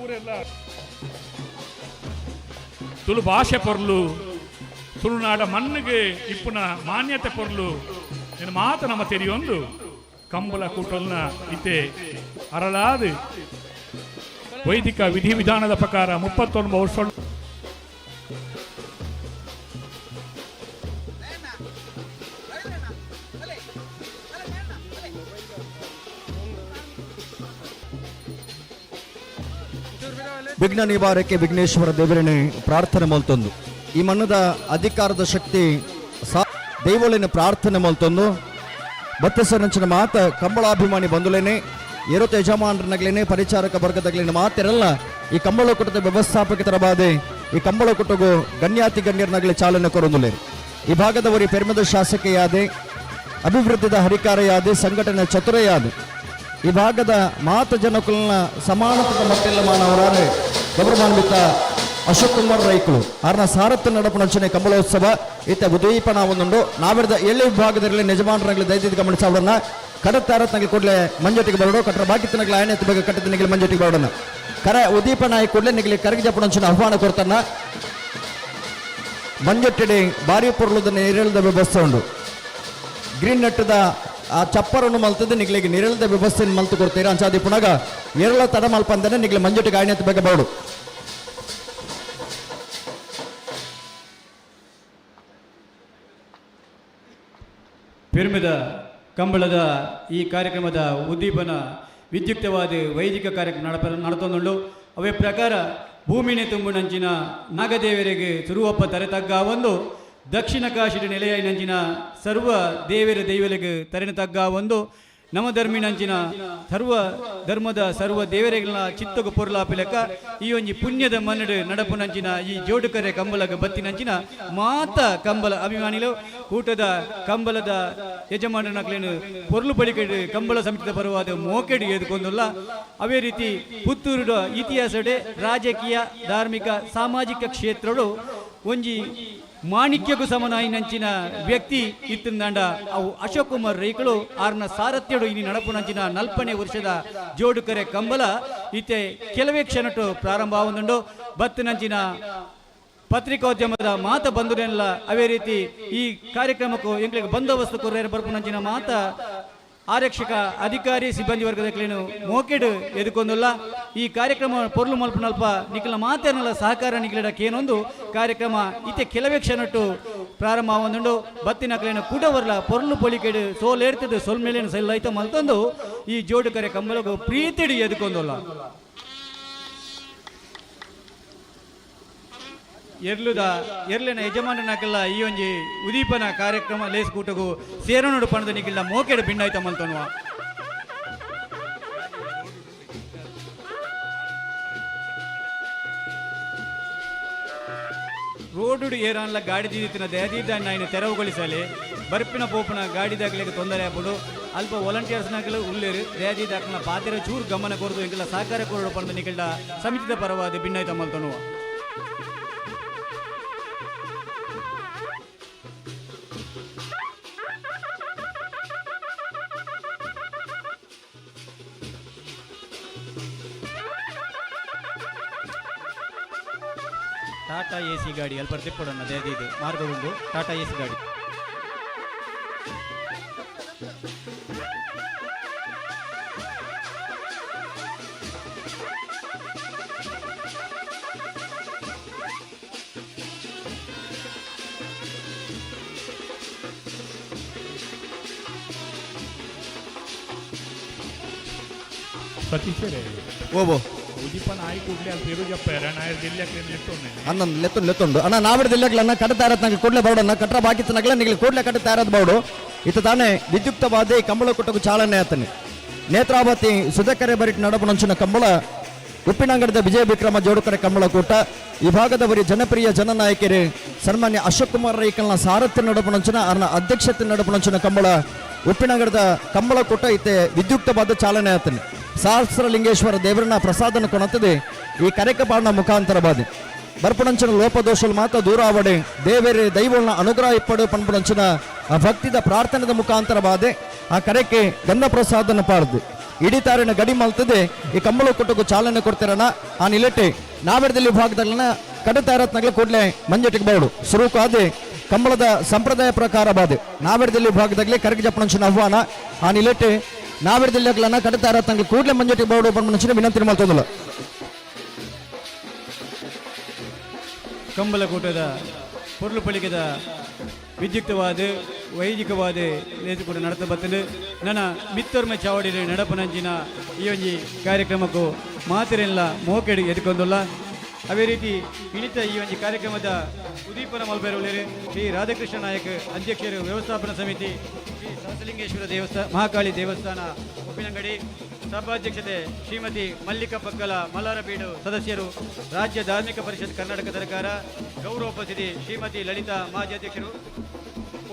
ಊರೆಲ್ಲ ತುಳು ಭಾಷೆ ಪೊರ್ಲು ತುಳುನಾಡ ಮಣ್ಣಿಗೆ ಇಪ್ಪುನ ಮಾನ್ಯತೆ ಪೊರ್ಲು ಏನು ಮಾತು ನಮ್ಮ ತೆರೆಯೊಂದು ಕಂಬಳ ಕೂಟಲ್ನ ಇತ್ತೆ ಅರಳಾದ ವೈದಿಕ ವಿಧಿವಿಧಾನದ ಪ್ರಕಾರ 39 ವರ್ಷ ವಿಘ್ನ ನಿವಾರಕ್ಕೆ ವಿಘ್ನೇಶ್ವರ ದೇವರನೇ ಪ್ರಾರ್ಥನೆ ಮಲ್ತೊಂದು ಈ ಮಣ್ಣದ ಅಧಿಕಾರದ ಶಕ್ತಿ ದೇವಳಿನ ಪ್ರಾರ್ಥನೆ ಮಲ್ತೊಂದು ಬತ್ತಸರಂಚಿನ ಮಾತ ಕಂಬಳಾಭಿಮಾನಿ ಬಂಧುಲೇನೆ ಏರೋ ಯಜಮಾನರನಗ್ಲೇನೆ ಪರಿಚಾರಕ ವರ್ಗದಗ್ಲಿನ ಮಾತಿರಲ್ಲ ಈ ಕಂಬಳ ಕೂಟದ ವ್ಯವಸ್ಥಾಪಕರ ಬಾದೆ ಈ ಕಂಬಳ ಕೂಟಗೂ ಗಣ್ಯಾತಿ ಗಣ್ಯರನಗ್ಲೆ ಚಾಲನೆ ಕೊರೊಂದುಲೆ ಈ ಭಾಗದವರಿ ಪೆರ್ಮದ ಶಾಸಕಿಯಾದೆ ಅಭಿವೃದ್ಧಿದ ಹರಿಕಾರಯಾದೆ ಸಂಘಟನೆ ಚತುರೆಯಾದೆ ಈ ಭಾಗದ ಮಾತ ಜನಕುಲನ ಸಮಾನತದ ಮಟ್ಟೆಲ್ಲ ಮಾನವರಾರೆ ಗೌರವಾನ್ವಿತ ಅಶೋಕ್ ಕುಮಾರ್ ರೈಕಳು ಆರ್ನ ಸಾರಥ್ಯ ನಡಪಣಚನೆ ಕಂಬಳೋತ್ಸವ ಇತ್ತ ಉದೀಪನ ಒಂದುಂಡು ನಾವಿರದ 7 ವಿಭಾಗದಲ್ಲಿ ಯಜಮಾನರಾಗಲಿ ದಯವಿಟ್ಟು ಗಮನಿಸವರನ್ನ ಕಡತ್ತಾರತ್ನಗೆ ಕೂಡಲೇ ಮಂಜಟ್ಟಿಗೆ ಬರೋಡು ಕಟ್ಟರ ಬಾಕಿತನಗಳ ಆಯನೆತ್ತ ಬಗ್ಗೆ ಕಟ್ಟದ ಮಂಜಟ್ಟಿಗೆ ಬರೋಣ ಕರ ಉದೀಪನ ಕೂಡಲೇ ನಿಗಲಿ ಕರಗಿ ಜಪಣಂಚಿನ ಆಹ್ವಾನ ಕೊಡ್ತಾನ ಮಂಜಟ್ಟಿಡಿ ಬಾರಿ ಪೊರ್ಲುದನ್ನ ನೀರೆಳದ ವ್ಯವಸ್ಥೆ ಉಂಡು ಗ್ರೀನ್ ನೆಟ್ಟದ ಆ ಚಪ್ಪರನ್ನು ಮಲ್ತದೆ ನಿಗ್ಲಿಗೆ ನೀರೆಳದ ವ್ಯವಸ್ಥೆಯನ್ನು ಮಲ್ತು ಕೊಡ್ತೀರಾ ಅಂಚಾದಿ ಪುನಗ ಏರಳ ತಡ ಮಲ್ಪಂದನೆ ನಿಗ್ಲಿ ಮಂಜಟ್ಟಿಗೆ ಆಯನೆತ್ತ ಬಗ್ಗೆ ಬರೋಡು ಪಿರ್ಮಿದ ಕಂಬಳದ ಈ ಕಾರ್ಯಕ್ರಮದ ಉದ್ದೀಪನ ವಿದ್ಯುಕ್ತವಾದ ವೈದಿಕ ಕಾರ್ಯಕ್ರಮ ನಡತೊಂದುಂಡು ಅವೇ ಪ್ರಕಾರ ಭೂಮಿನೇ ತುಂಬುನಂಚಿನ ನಾಗದೇವರಿಗೆ ಸುರುವಪ್ಪ ತರೆತಗ್ಗ ಒಂದು ದಕ್ಷಿಣ ಕಾಶಿನ ನೆಲೆಯಾಯಿನಂಚಿನ ಸರ್ವ ದೇವರ ದೈವಲಿಗೆ ತರೆನ ತಗ್ಗ ಒಂದು ನಮ್ಮ ಧರ್ಮಿನಂಚಿನ ಸರ್ವ ಧರ್ಮದ ಸರ್ವ ದೇವರೆಗಳ ಚಿತ್ತಗ ಪೊರ್ಲಾಪಿಲಕ ಈ ಒಂಜಿ ಪುಣ್ಯದ ಮನ್ನಡು ನಡಪುನಂಚಿನ ಈ ಜೋಡುಕರೆ ಕಂಬಲಗ ಬತ್ತಿನಂಚಿನ ಮಾತ ಕಂಬಲ ಅಭಿಮಾನಿಲು ಕೂಟದ ಕಂಬಲದ ಯಜಮಾನನಕ್ಲೇನು ಪೊರ್ಲು ಬಳಿಕಡು ಕಂಬಳ ಸಮಿತಿದ ಪರವಾದ ಮೋಕೆಡು ಎದುಕೊಂದುಲ್ಲ ಅವೇ ರೀತಿ ಪುತ್ತೂರುಡ ಇತಿಹಾಸಡೆ ರಾಜಕೀಯ ಧಾರ್ಮಿಕ ಸಾಮಾಜಿಕ ಕ್ಷೇತ್ರಗಳು ಒಂಜಿ ಮಾಣಿಕ್ಯಕ್ಕೂ ಸಮನಾಯಿನಂಚಿನ ವ್ಯಕ್ತಿ ಇತ್ತಂದಂಡ ಅವು ಅಶೋಕ್ ಕುಮಾರ್ ರೈಕಳು ಆರ್ನ ಸಾರಥ್ಯಡು ಇನಿ ನಡಪುನಂಚಿನ 40ನೇ ವರ್ಷದ ಜೋಡುಕರೆ ಕಂಬಲ ಈತೆ ಕೆಲವೇ ಕ್ಷಣಟ್ಟು ಪ್ರಾರಂಭ ಆಗುಂಡು ಬತ್ತಿನಂಚಿನ ಪತ್ರಿಕೋದ್ಯಮದ ಮಾತ ಬಂದುನೆಲ್ಲ ಅವೇ ರೀತಿ ಈ ಕಾರ್ಯಕ್ರಮಕ್ಕೂ ಎಂಕ್ಲಿಗೆ ಬಂದೋಬಸ್ತು ಕೊರ್ರೇರು ಬರ್ಪುನಂಚಿನ ಮಾತ ಆರಕ್ಷಕ ಅಧಿಕಾರಿ ಸಿಬ್ಬಂದಿ ವರ್ಗದ ಮೋಕೆಡು ಎದುಕೊಂದುಲ್ಲ ಈ ಕಾರ್ಯಕ್ರಮ ಪೊರ್ಲು ಮಲ್ಪನಲ್ಪ ನಿಖಲ ಮಾತೇನಲ್ಲ ಸಹಕಾರ ನಿಖಲಿಡಕ್ಕೇನೊಂದು ಕಾರ್ಯಕ್ರಮ ಇತ್ತೆ ಕೆಲವೇ ಕ್ಷಣಟ್ಟು ಪ್ರಾರಂಭ ಆಗೊಂಡು ಬತ್ತಿನ ಕಲೆನ ಕೂಡ ಬರಲ ಪೊರ್ಲು ಪೊಲಿಕೆಡು ಸೋಲೇಡ್ತಿದ್ದು ಸೊಲ್ಮೇಲೇನು ಸೈಲೈತ ಮಲ್ತಂದು ಈ ಜೋಡು ಕರೆ ಕಂಬಲಗು ಪ್ರೀತಿಡು ಎದುಕೊಂದುಲ್ಲ ಎರ್ಲಿನ ಯಜಮಾನನಕ್ಕೆಲ್ಲ ಈ ಒಂಜಿ ಉದೀಪನ ಕಾರ್ಯಕ್ರಮ ಲೇಸ್ ಕೂಟಗೂ ಸೇರೋನೋಡು ಪಣದ ನಿಖಿಲ್ಲ ಮೋಕೆಡು ಭಿನ್ನಾಯ್ತ ಮಲ್ತನ್ವ ರೋಡು ಏರಾನ್ಲ ಗಾಡಿ ದಿದ್ದಿನ ದಯದಿದ್ದ ಇನ್ನು ತೆರವುಗೊಳಿಸಲಿ ಬರ್ಪಿನ ಪೋಪನ ಗಾಡಿದಾಗಲಿಗೆ ತೊಂದರೆ ಆಗ್ಬಿಡು ಅಲ್ಪ ವಾಲಂಟಿಯರ್ಸ್ನಾಗಲು ಉಳ್ಳೇರು ದಯದಿದ್ದಾಕನ ಪಾತ್ರ ಚೂರು ಗಮನ ಕೊರದು ಇಂಕೆಲ್ಲ ಸಹಕಾರ ಕೊರಡು ಪಣದ ನಿಖಿಲ್ಲ ಸಮಿತಿದ ಪರವಾದ ಭಿನ್ನಾಯ್ತ ಮಲ್ತನ್ವ ಟಾಟಾ ಎಸಿ ಗಾಡಿ ಅಲ್ಪ ತಿಪ್ಪಡನ್ನ ದೇದಿದೆ ಮಾರ್ಗ ಒಂದು ಟಾಟಾ ಎಸಿ ಗಾಡಿ ಸತೀಶರೇ ಓಬೋ ಉದೀಪನ ಆಯ್ ಕೂಡಲೇ ಅಲ್ಲಿ ಪೇರು ಜಪ್ಪಾರ ನಾಯರ್ ಜಿಲ್ಲೆಕ್ಕೆ ನೆಟ್ಟೊಣ್ಣೆ ಅನ್ನ ಲೆತ್ತೊಂಡು ಅಣ್ಣ ನಾವಿಡ ಜಿಲ್ಲೆಗಳನ್ನ ಕಟ್ತಾ ಇರತ್ ನಂಗೆ ಕೂಡಲೇ ಬೌಡನ್ನ ಕಟ್ರ ಬಾಕಿತ್ತನಗಳ ನಿಮಗೆ ಕೂಡಲೇ ಕಟ್ತಾ ಇರೋದು ಬೌಡು ಇತ್ತ ತಾನೇ ವಿದ್ಯುಕ್ತವಾದಿ ಕಂಬಳ ಕೊಟ್ಟకు ಚಾಲನೆ ಆತನೆ ನೇತ್ರಾವತಿ ಸುಧಾಕರೆ ಬರಿಟ್ ನಡಪನಂಚಿನ ಕಂಬಳ ಉಪ್ಪಿನಂಗಡದ ವಿಜಯ ವಿಕ್ರಮ ಜೋಡುಕರೆ ಕಂಬಳ ಕೂಟ ಈ ಭಾಗದವರಿ ಜನಪ್ರಿಯ ಜನನಾಯಕರು ಸನ್ಮಾನ್ಯ ಅಶೋಕ್ ಕುಮಾರ್ ರೈಕಲ್ನ ಸಾರಥ್ಯ ನಡಪನಂಚಿನ ಅವರ ಅಧ್ಯಕ್ಷತೆ ನಡಪನಂಚಿನ ಕಂಬಳ ಉಪ್ಪಿನಂಗಡದ ಕಂಬಳ ಕೂಟ ಇತ್ತೆ ವಿದ್ಯುಕ್ತವಾದ ಚಾಲನೆ ಆತನೆ ಸಹಸ್ರಲಿಂಗೇಶ್ವರ ದೇವರನ್ನ ಪ್ರಸಾದನ ಕೊಣತದೆ ಈ ಕಾರ್ಯಕ್ರಮ ಮುಖಾಂತರ ಬಾದೆ ಬರ್ಪಣಂಚಿನ ಲೋಪದೋಷಲು ಮಾತ್ರ ದೂರ ಆವಡೆ ದೇವರೇ ದೈವನ ಅನುಗ್ರಹ ಇಪ್ಪಡು ಪಣಪಣಂಚಿನ ಆ ಭಕ್ತಿದ ಪ್ರಾರ್ಥನೆದ ಮುಖಾಂತರ ಬಾದೆ ಆ ಕರೆಕ್ಕೆ ಗಂಧ ಪ್ರಸಾದನ ಪಾಡ್ದು ಇಡೀ ತಾರಿನ ಗಡಿ ಮಲ್ತದೆ ಈ ಕಂಬಳ ಕೊಟ್ಟకు ಚಾಲನೆ ಕೊಡ್ತಿರಣ ಆ ನಿಲೆಟ್ಟೆ ನಾವೆರದಲ್ಲಿ ವಿಭಾಗದಲ್ಲಿನ ಕಡತ ಇರತ್ನಾಗ್ಲೆ ಕೂಡಲೇ ಮಂಜಟ್ಟಿಗೆ ಬೌಡು ಶುರುಕು ಆದೆ ಕಂಬಳದ ಸಂಪ್ರದಾಯ ಪ್ರಕಾರ ಬಾದೆ ನಾವೆರದಲ್ಲಿ ವಿಭಾಗದಾಗಲೇ ಕರೆಗೆ ಜಪ್ಪಣಂಚಿನ ಆಹ್ವಾನ ಆ ನಿಲೆಟ್ಟೆ ನಾವೆರದಲ್ಲಿ ಕಡತ ಇರತ್ನಾಗ್ಲೆ ಕೂಡಲೇ ಮಂಜಟ್ಟಿಗೆ ಬೌಡು ಪಣಪಣಂಚಿನ ವಿನಂತಿ ಮಾಡ್ತದಲ್ಲ ಕಂಬಲಕೂಟದ ಪೊರ್ಲು ಪಳಿಗೆದ ವಿದ್ಯುಕ್ತವಾದ ವೈದಿಕವಾದ ಲೇಸು ಕೂಡ ನಡತ ಬರ್ತದೆ ನನ್ನ ಮಿತ್ತೊರ್ಮೆ ಚಾವಡಿ ನಡಪನಂಚಿನ ಈ ಒಂಜಿ ಕಾರ್ಯಕ್ರಮಕ್ಕೂ ಮಾತಿರೆಲ್ಲ ಮೋಕೆಡು ಎದ್ಕೊಂಡಲ್ಲ ಅವೇ ರೀತಿ ಇಣಿತ ಈ ಒಂದು ಕಾರ್ಯಕ್ರಮದ ಉದೀಪನ ಮಲ್ಬೇರವಲೇರು ಶ್ರೀ ರಾಧಾಕೃಷ್ಣ ನಾಯಕ್ ಅಧ್ಯಕ್ಷರು ವ್ಯವಸ್ಥಾಪನಾ ಸಮಿತಿ ಶ್ರೀ ಸಹಸ್ರಲಿಂಗೇಶ್ವರ ದೇವಸ್ಥಾನ ಮಹಾಕಾಳಿ ದೇವಸ್ಥಾನ ಉಪ್ಪಿನಂಗಡಿ ಸಭಾಧ್ಯಕ್ಷತೆ ಶ್ರೀಮತಿ ಮಲ್ಲಿಕಾ ಪಕ್ಕಲ ಮಲ್ಲಾರಬೀಡು ಸದಸ್ಯರು ರಾಜ್ಯ ಧಾರ್ಮಿಕ ಪರಿಷತ್ ಕರ್ನಾಟಕ ಸರ್ಕಾರ ಗೌರವೋಪಸ್ಥಿತಿ ಶ್ರೀಮತಿ ಲಲಿತಾ ಮಾಜಿ ಅಧ್ಯಕ್ಷರು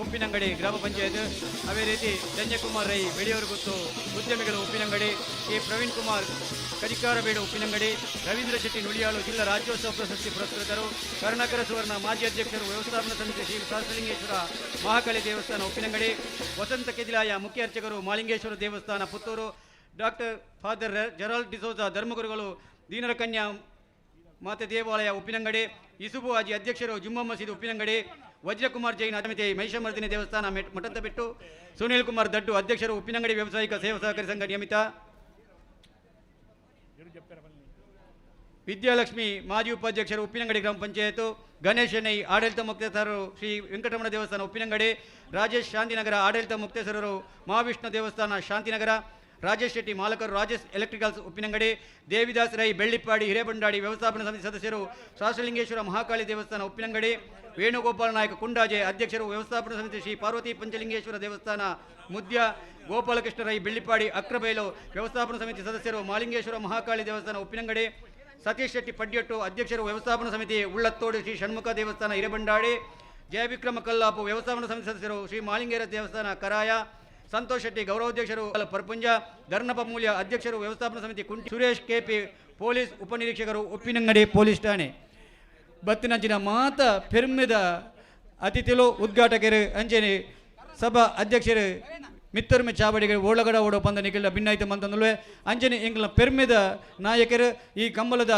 ಉಪ್ಪಿನಂಗಡಿ ಗ್ರಾಮ ಪಂಚಾಯತ್ ಅವೇ ರೀತಿ ಧನ್ಯಕುಮಾರ್ ರೈ ಬೆಳೆಯೂರು ಗುತ್ತು ಉದ್ಯಮಿಗಳು ಉಪ್ಪಿನಂಗಡಿ ಕೆ ಪ್ರವೀಣ್ ಕುಮಾರ್ ಕರಿಕಾರಬೇಡು ಉಪ್ಪಿನಂಗಡಿ ರವೀಂದ್ರ ಶೆಟ್ಟಿ ನುಳಿಯಾಳು ಜಿಲ್ಲಾ ರಾಜ್ಯೋತ್ಸವ ಪ್ರಶಸ್ತಿ ಪುರಸ್ಕೃತರು ಕರುಣಾಕರ ಸುವರ್ಣ ಮಾಜಿ ಅಧ್ಯಕ್ಷರು ವ್ಯವಸ್ಥಾಪನಾ ಸಮಿತಿ ಶ್ರೀ ಸಹಸ್ರಲಿಂಗೇಶ್ವರ ಮಹಾಕಾಳಿ ದೇವಸ್ಥಾನ ಉಪ್ಪಿನಂಗಡಿ ವಸಂತ ಕೆದಿಲಾಯ ಮುಖ್ಯ ಅರ್ಚಕರು ಮಾಲಿಂಗೇಶ್ವರ ದೇವಸ್ಥಾನ Puttur doctor father Gerald D'Souza ಧರ್ಮಗುರುಗಳು ದೀನರ ಕನ್ಯಾ ಮಾತೆ ದೇವಾಲಯ ಉಪ್ಪಿನಂಗಡಿ ಇಸುಬು ಹಾಜಿ ಅಧ್ಯಕ್ಷರು ಜುಮ್ಮಾ ಮಸೀದ್ ಉಪ್ಪಿನಂಗಡಿ ವಜ್ರಕುಮಾರ್ ಜೈನ್ ಸಮಿತಿ ಮಹಿಷಮರ್ದಿನಿ ದೇವಸ್ಥಾನ ಮಠಂತಬೆಟ್ಟು ಸುನೀಲ್ ಕುಮಾರ್ ದಡ್ಡು ಅಧ್ಯಕ್ಷರು ಉಪ್ಪಿನಂಗಡಿ ವ್ಯಾವಸಾಯಿಕ ಸೇವಾ ಸಹಕಾರಿ ಸಂಘ ನಿಯಮಿತ ವಿದ್ಯಾಲಕ್ಷ್ಮಿ ಮಾಜಿ ಉಪಾಧ್ಯಕ್ಷರು ಉಪ್ಪಿನಂಗಡಿ ಗ್ರಾಮ ಪಂಚಾಯತ್ ಗಣೇಶ್ ಎಣ್ಣೈ ಆಡಳಿತ ಮುಕ್ತೇಸರರು ಶ್ರೀ ವೆಂಕಟರಮಣ ದೇವಸ್ಥಾನ ಉಪ್ಪಿನಂಗಡಿ ರಾಜೇಶ್ ಶಾಂತಿನಗರ ಆಡಳಿತ ಮುಕ್ತೇಸರರು ಮಹಾವಿಷ್ಣು ದೇವಸ್ಥಾನ ಶಾಂತಿನಗರ ರಾಜೇಶ್ ಶೆಟ್ಟಿ ಮಾಲಕರು ರಾಜೇಶ್ ಎಲೆಕ್ಟ್ರಿಕಲ್ಸ್ ಉಪ್ಪಿನಂಗಡಿ ದೇವಿದಾಸ್ ರೈ ಬೆಳ್ಳಿಪ್ಪಾಡಿ ಹಿರೇಬಂಡಾಡಿ ವ್ಯವಸ್ಥಾಪನಾ ಸಮಿತಿ ಸದಸ್ಯರು ಸಹಸ್ರಲಿಂಗೇಶ್ವರ ಮಹಾಕಾಳಿ ದೇವಸ್ಥಾನ ಉಪ್ಪಿನಂಗಡಿ ವೇಣುಗೋಪಾಲ ನಾಯಕ ಕುಂಡಾಜೆ ಅಧ್ಯಕ್ಷರು ವ್ಯವಸ್ಥಾಪನಾ ಸಮಿತಿ ಶ್ರೀ ಪಾರ್ವತಿ ಪಂಚಲಿಂಗೇಶ್ವರ ದೇವಸ್ಥಾನ ಮುದ್ಯ ಗೋಪಾಲಕೃಷ್ಣ ರೈ ಬೆಳ್ಳಿಪ್ಪಾಡಿ ಅಕ್ರಬೈಲು ವ್ಯವಸ್ಥಾಪನಾ ಸಮಿತಿ ಸದಸ್ಯರು ಮಾಲಿಂಗೇಶ್ವರ ಮಹಾಕಾಳಿ ದೇವಸ್ಥಾನ ಉಪ್ಪಿನಂಗಡಿ ಸತೀಶ್ ಶೆಟ್ಟಿ ಪಡ್ಯಟ್ಟು ಅಧ್ಯಕ್ಷರು ವ್ಯವಸ್ಥಾಪನಾ ಸಮಿತಿ ಉಳ್ಳತ್ತೋಡು ಶ್ರೀ ಷಣ್ಮುಖ ದೇವಸ್ಥಾನ ಹಿರೇಬಂಡಾಡಿ ಜಯವಿಕ್ರಮ ಕಲ್ಲಾಪು ವ್ಯವಸ್ಥಾಪನಾ ಸಮಿತಿ ಸದಸ್ಯರು ಶ್ರೀ ಮಾಲಿಂಗೇರ ದೇವಸ್ಥಾನ ಕರಾಯ ಸಂತೋಷ್ ಶೆಟ್ಟಿ ಗೌರವಾಧ್ಯಕ್ಷರು ಪರ್ಪುಂಜ ಧರ್ನಪ ಮೂಲ್ಯ ಅಧ್ಯಕ್ಷರು ವ್ಯವಸ್ಥಾಪನಾ ಸಮಿತಿ ಕುಂಟಿ ಸುರೇಶ್ ಕೆಪಿ ಪೊಲೀಸ್ ಉಪನಿರೀಕ್ಷಕರು ಉಪ್ಪಿನಂಗಡಿ ಪೊಲೀಸ್ ಠಾಣೆ ಬತ್ತಿನಂಚಿನ ಮಾತ ಪೆರ್ಮೆದ ಅತಿಥಿಲು ಉದ್ಘಾಟಕರು ಅಂಜನೆ ಸಭಾ ಅಧ್ಯಕ್ಷರು ಮಿತ್ತರ್ಮೆ ಚಾವಡಿಗೆ ಒಳಗಡ ಓಡೋ ಪಂದ ನಿಖಿಲ ಭಿನ್ನಾಯ್ತು ಅಂತಂದ್ರೆ ಅಂಜನೆ ಎಂಗ್ಲ ಪೆರ್ಮೆದ ನಾಯಕರು ಈ ಕಂಬಲದ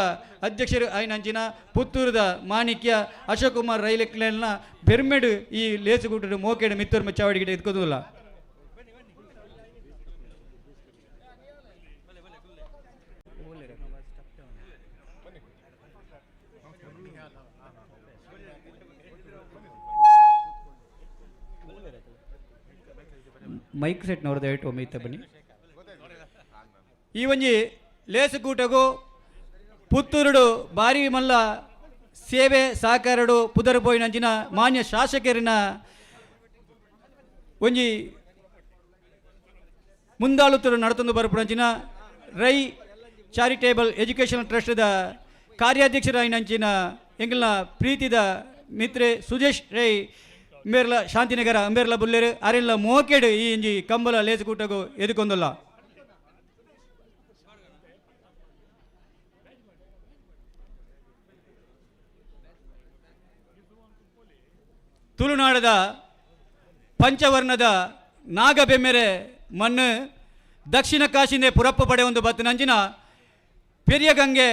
ಅಧ್ಯಕ್ಷರು ಆಯ್ನಂಚಿನ ಪುತ್ತೂರದ ಮಾಣಿಕ್ಯ ಅಶೋಕ್ ಕುಮಾರ್ ರೈಲೆಕ್ಲೆಲ್ನ ಬೆರ್ಮೆಡು ಈ ಲೇಸುಗೂಟರು ಮೋಕೆಡು ಮಿತ್ತರ್ಮೆ ಚಾವಡಿಗೆ ಎತ್ಕೋದಿಲ್ಲ. ಮೈಕ್ ಸೆಟ್ನವ್ರು ದಯವಿಟ್ಟು ಒಮ್ಮೆ ಇತ್ತ ಬನ್ನಿ. ಈ ಒಂಜಿ ಲೇಸುಕೂಟಗೂ ಪುತ್ತೂರುಡು ಬಾರಿ ಮಲ್ಲ ಸೇವೆ ಸಹಕಾರಡು ಪುದರ್ ಪೋಯಿನಂಚಿನ ಮಾನ್ಯ ಶಾಸಕರಿನ ಒಂಜಿ ಮುಂದಾಳುತ್ತರು ನಡತೊಂದು ಬರಪುನಂಚಿನ ರೈ ಚಾರಿಟೇಬಲ್ ಎಜುಕೇಷನ್ ಟ್ರಸ್ಟ್ದ ಕಾರ್ಯಾಧ್ಯಕ್ಷರಾಯಿನಂಚಿನ ಎಂಗಿಲ್ನ ಪ್ರೀತಿದ ಮಿತ್ರೆ ಸುಜೇಶ್ ರೈ ಅಂಬೇರ್ಲ ಶಾಂತಿನಗರ ಅಂಬೇರ್ಲ ಬುಲ್ಲೇರು ಅರೆಲ್ಲ ಮೋಕೆಡು ಈ ಇಂಜಿ ಕಂಬಲ ಲೇಸುಕೂಟಗೂ ಎದುಕೊಂದಲ್ಲ. ತುಳುನಾಡದ ಪಂಚವರ್ಣದ ನಾಗಬೆಮ್ಮೆರೆ ಮಣ್ಣು ದಕ್ಷಿಣ ಕಾಶಿಂದೆ ಪುರಪ್ಪ ಪಡೆ ಒಂದು ಬತ್ತು ನಂಜಿನ ಪೆರಿಯ ಗಂಗೆ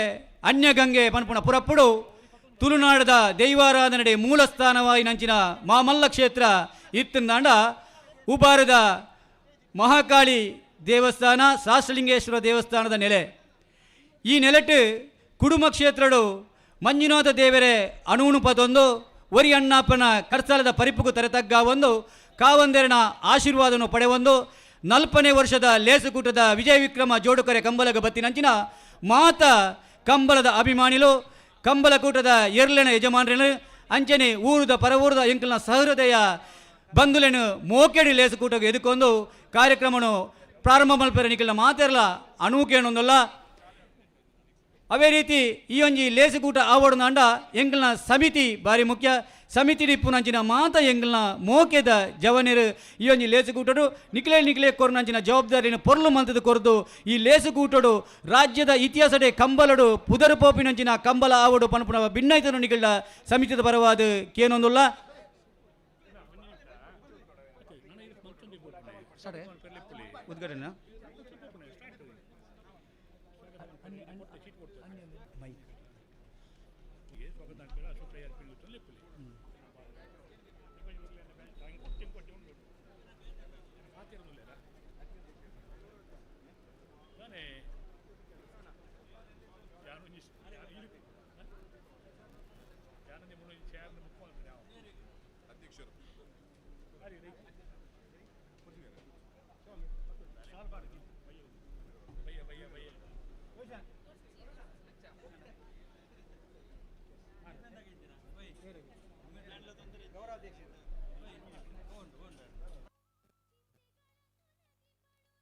ಅನ್ಯ ಗಂಗೆ ಪನ್ಪುಣ ಪುರಪ್ಪುಡು ತುಳುನಾಡದ ದೈವಾರಾಧನೆಡೆ ಮೂಲ ಸ್ಥಾನವಾಗಿ ನಂಚಿನ ಮಾಮಲ್ಲ ಕ್ಷೇತ್ರ ಇತ್ತಂದಾಂಡ ಉಬಾರದ ಮಹಾಕಾಳಿ ದೇವಸ್ಥಾನ ಸಹಸ್ರಲಿಂಗೇಶ್ವರ ದೇವಸ್ಥಾನದ ನೆಲೆ. ಈ ನೆಲೆಟ್ಟು ಕುಡುಮ ಕ್ಷೇತ್ರಡು ಮಂಜುನಾಥ ದೇವರೇ ಅಣುಣುಪದೊಂದು ಒರಿ ಅಣ್ಣಪ್ಪನ ಕರ್ಸಲದ ಪರಿಪುಗು ತರೆತಗ್ಗ ಒಂದು ಕಾವಂದೇರನ ಆಶೀರ್ವಾದವನ್ನು ಪಡೆಯೊಂದು 40ನೇ ವರ್ಷದ ಲೇಸುಕೂಟದ ವಿಜಯ ವಿಕ್ರಮ ಜೋಡುಕರೆ ಕಂಬಲಗ ಬತ್ತಿನಂಚಿನ ಮಾತ ಕಂಬಲದ ಅಭಿಮಾನಿಲು ಕಂಬಲಕೂಟದ ಎರ್ಲೆನ ಯಜಮಾನ್ರೇನು ಅಂಚನೆ ಊರುದ ಪರವೂರದ ಎಂಕಲ್ನ ಸಹೃದಯ ಬಂಧುಲೆನು ಮೋಕೆಡಿ ಲೇಸುಕೂಟಗೆ ಎದುಕೊಂಡು ಕಾರ್ಯಕ್ರಮನು ಪ್ರಾರಂಭ ಮಲ್ಪರ ನಿಖಿಲ್ನ ಮಾತೆರ್ಲ ಅಣುಕೇನೊಂದಲ್ಲ. ಅವೇ ರೀತಿ ಈ ಒಂಜಿ ಲೇಸುಕೂಟ ಆವಡನ ಅಂಡ ಎಂಕಲ್ನ ಸಮಿತಿ ಬಾರಿ ಮುಖ್ಯ. ಸಮಿತಿ ನಿಪ್ಪುನಂಚಿನ ಮಾತ ಎಂಕಲ್ನ ಮೋಕೆದ ಜವನೇರು ಈ ಒಂಜಿ ಲೇಸುಕೂಟಡು ನಿಖಿಲೆ ಕೊರ್ನಂಚಿನ ಜವಾಬ್ದಾರಿನ ಪೊರ್ಲು ಮಂತದ ಕೊರದು ಈ ಲೇಸುಕೂಟಡು ರಾಜ್ಯದ ಇತಿಹಾಸಡೆ ಕಂಬಲಡು ಪುದರ್ ಪೋಪಿನಂಚಿನ ಕಂಬಲ ಆವಡು ಪನ್ಪುನ ಭಿನ್ನೈತನು ನಿಖಿಲ್ನ ಸಮಿತಿದ ಪರವಾದ ಕೇನೊಂದುಲ್ಲ. ಉದ್ಘಾಟನೆ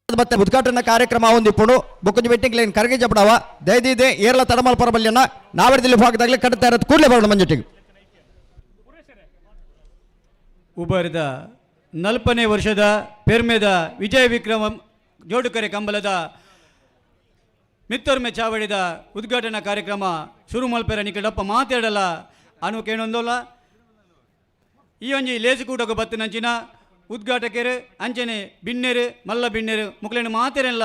ಮತ್ತೆ ಉದ್ಘಾಟನಾ ಕಾರ್ಯಕ್ರಮ ಹೊಂದಿಪ್ಪುಡು ಬೊಕ್ಕಂಜಿ ವೆಟ್ಟಿಂಗ್ ಲೈನ್ ಕರಗಿ ಜಪಡವ ದಯದಿದೆ ಏರ್ಲ ತಡಮಲ್ ಪರಬಲ್ಯನ ನಾವರ್ದಿಲ್ಲಿ ಭಾಗದಾಗಲಿ ಕಟ್ತಾ ಇರೋದು ಕೂಡಲೇ ಬರೋಣ ಮಂಜುಟಿಗೆ. ಉಬಾರದ 40ನೇ ವರ್ಷದ ಪೆರ್ಮೆದ ವಿಜಯ ವಿಕ್ರಮ ಜೋಡುಕರೆ ಕಂಬಲದ ಮಿತ್ತೊರ್ಮೆ ಚಾವಡಿದ ಉದ್ಘಾಟನಾ ಕಾರ್ಯಕ್ರಮ ಶುರು ಮಲ್ಪೆರ ನಿಕಟಪ್ಪ ಮಾತಾಡಲ್ಲ ಅನು ಕೇಳೊಂದಲ್ಲ. ಈ ಒಂಜಿ ಲೇಸುಕೂಟಕ್ಕೆ ಬತ್ತಿನಂಚಿನ ಉದ್ಘಾಟಕರು ಅಂಚನೆ ಬಿನ್ನೆರು ಮಲ್ಲ ಬಿನ್ನೆರು ಮುಕ್ಲೇನು ಮಾತೆರೆಲ್ಲ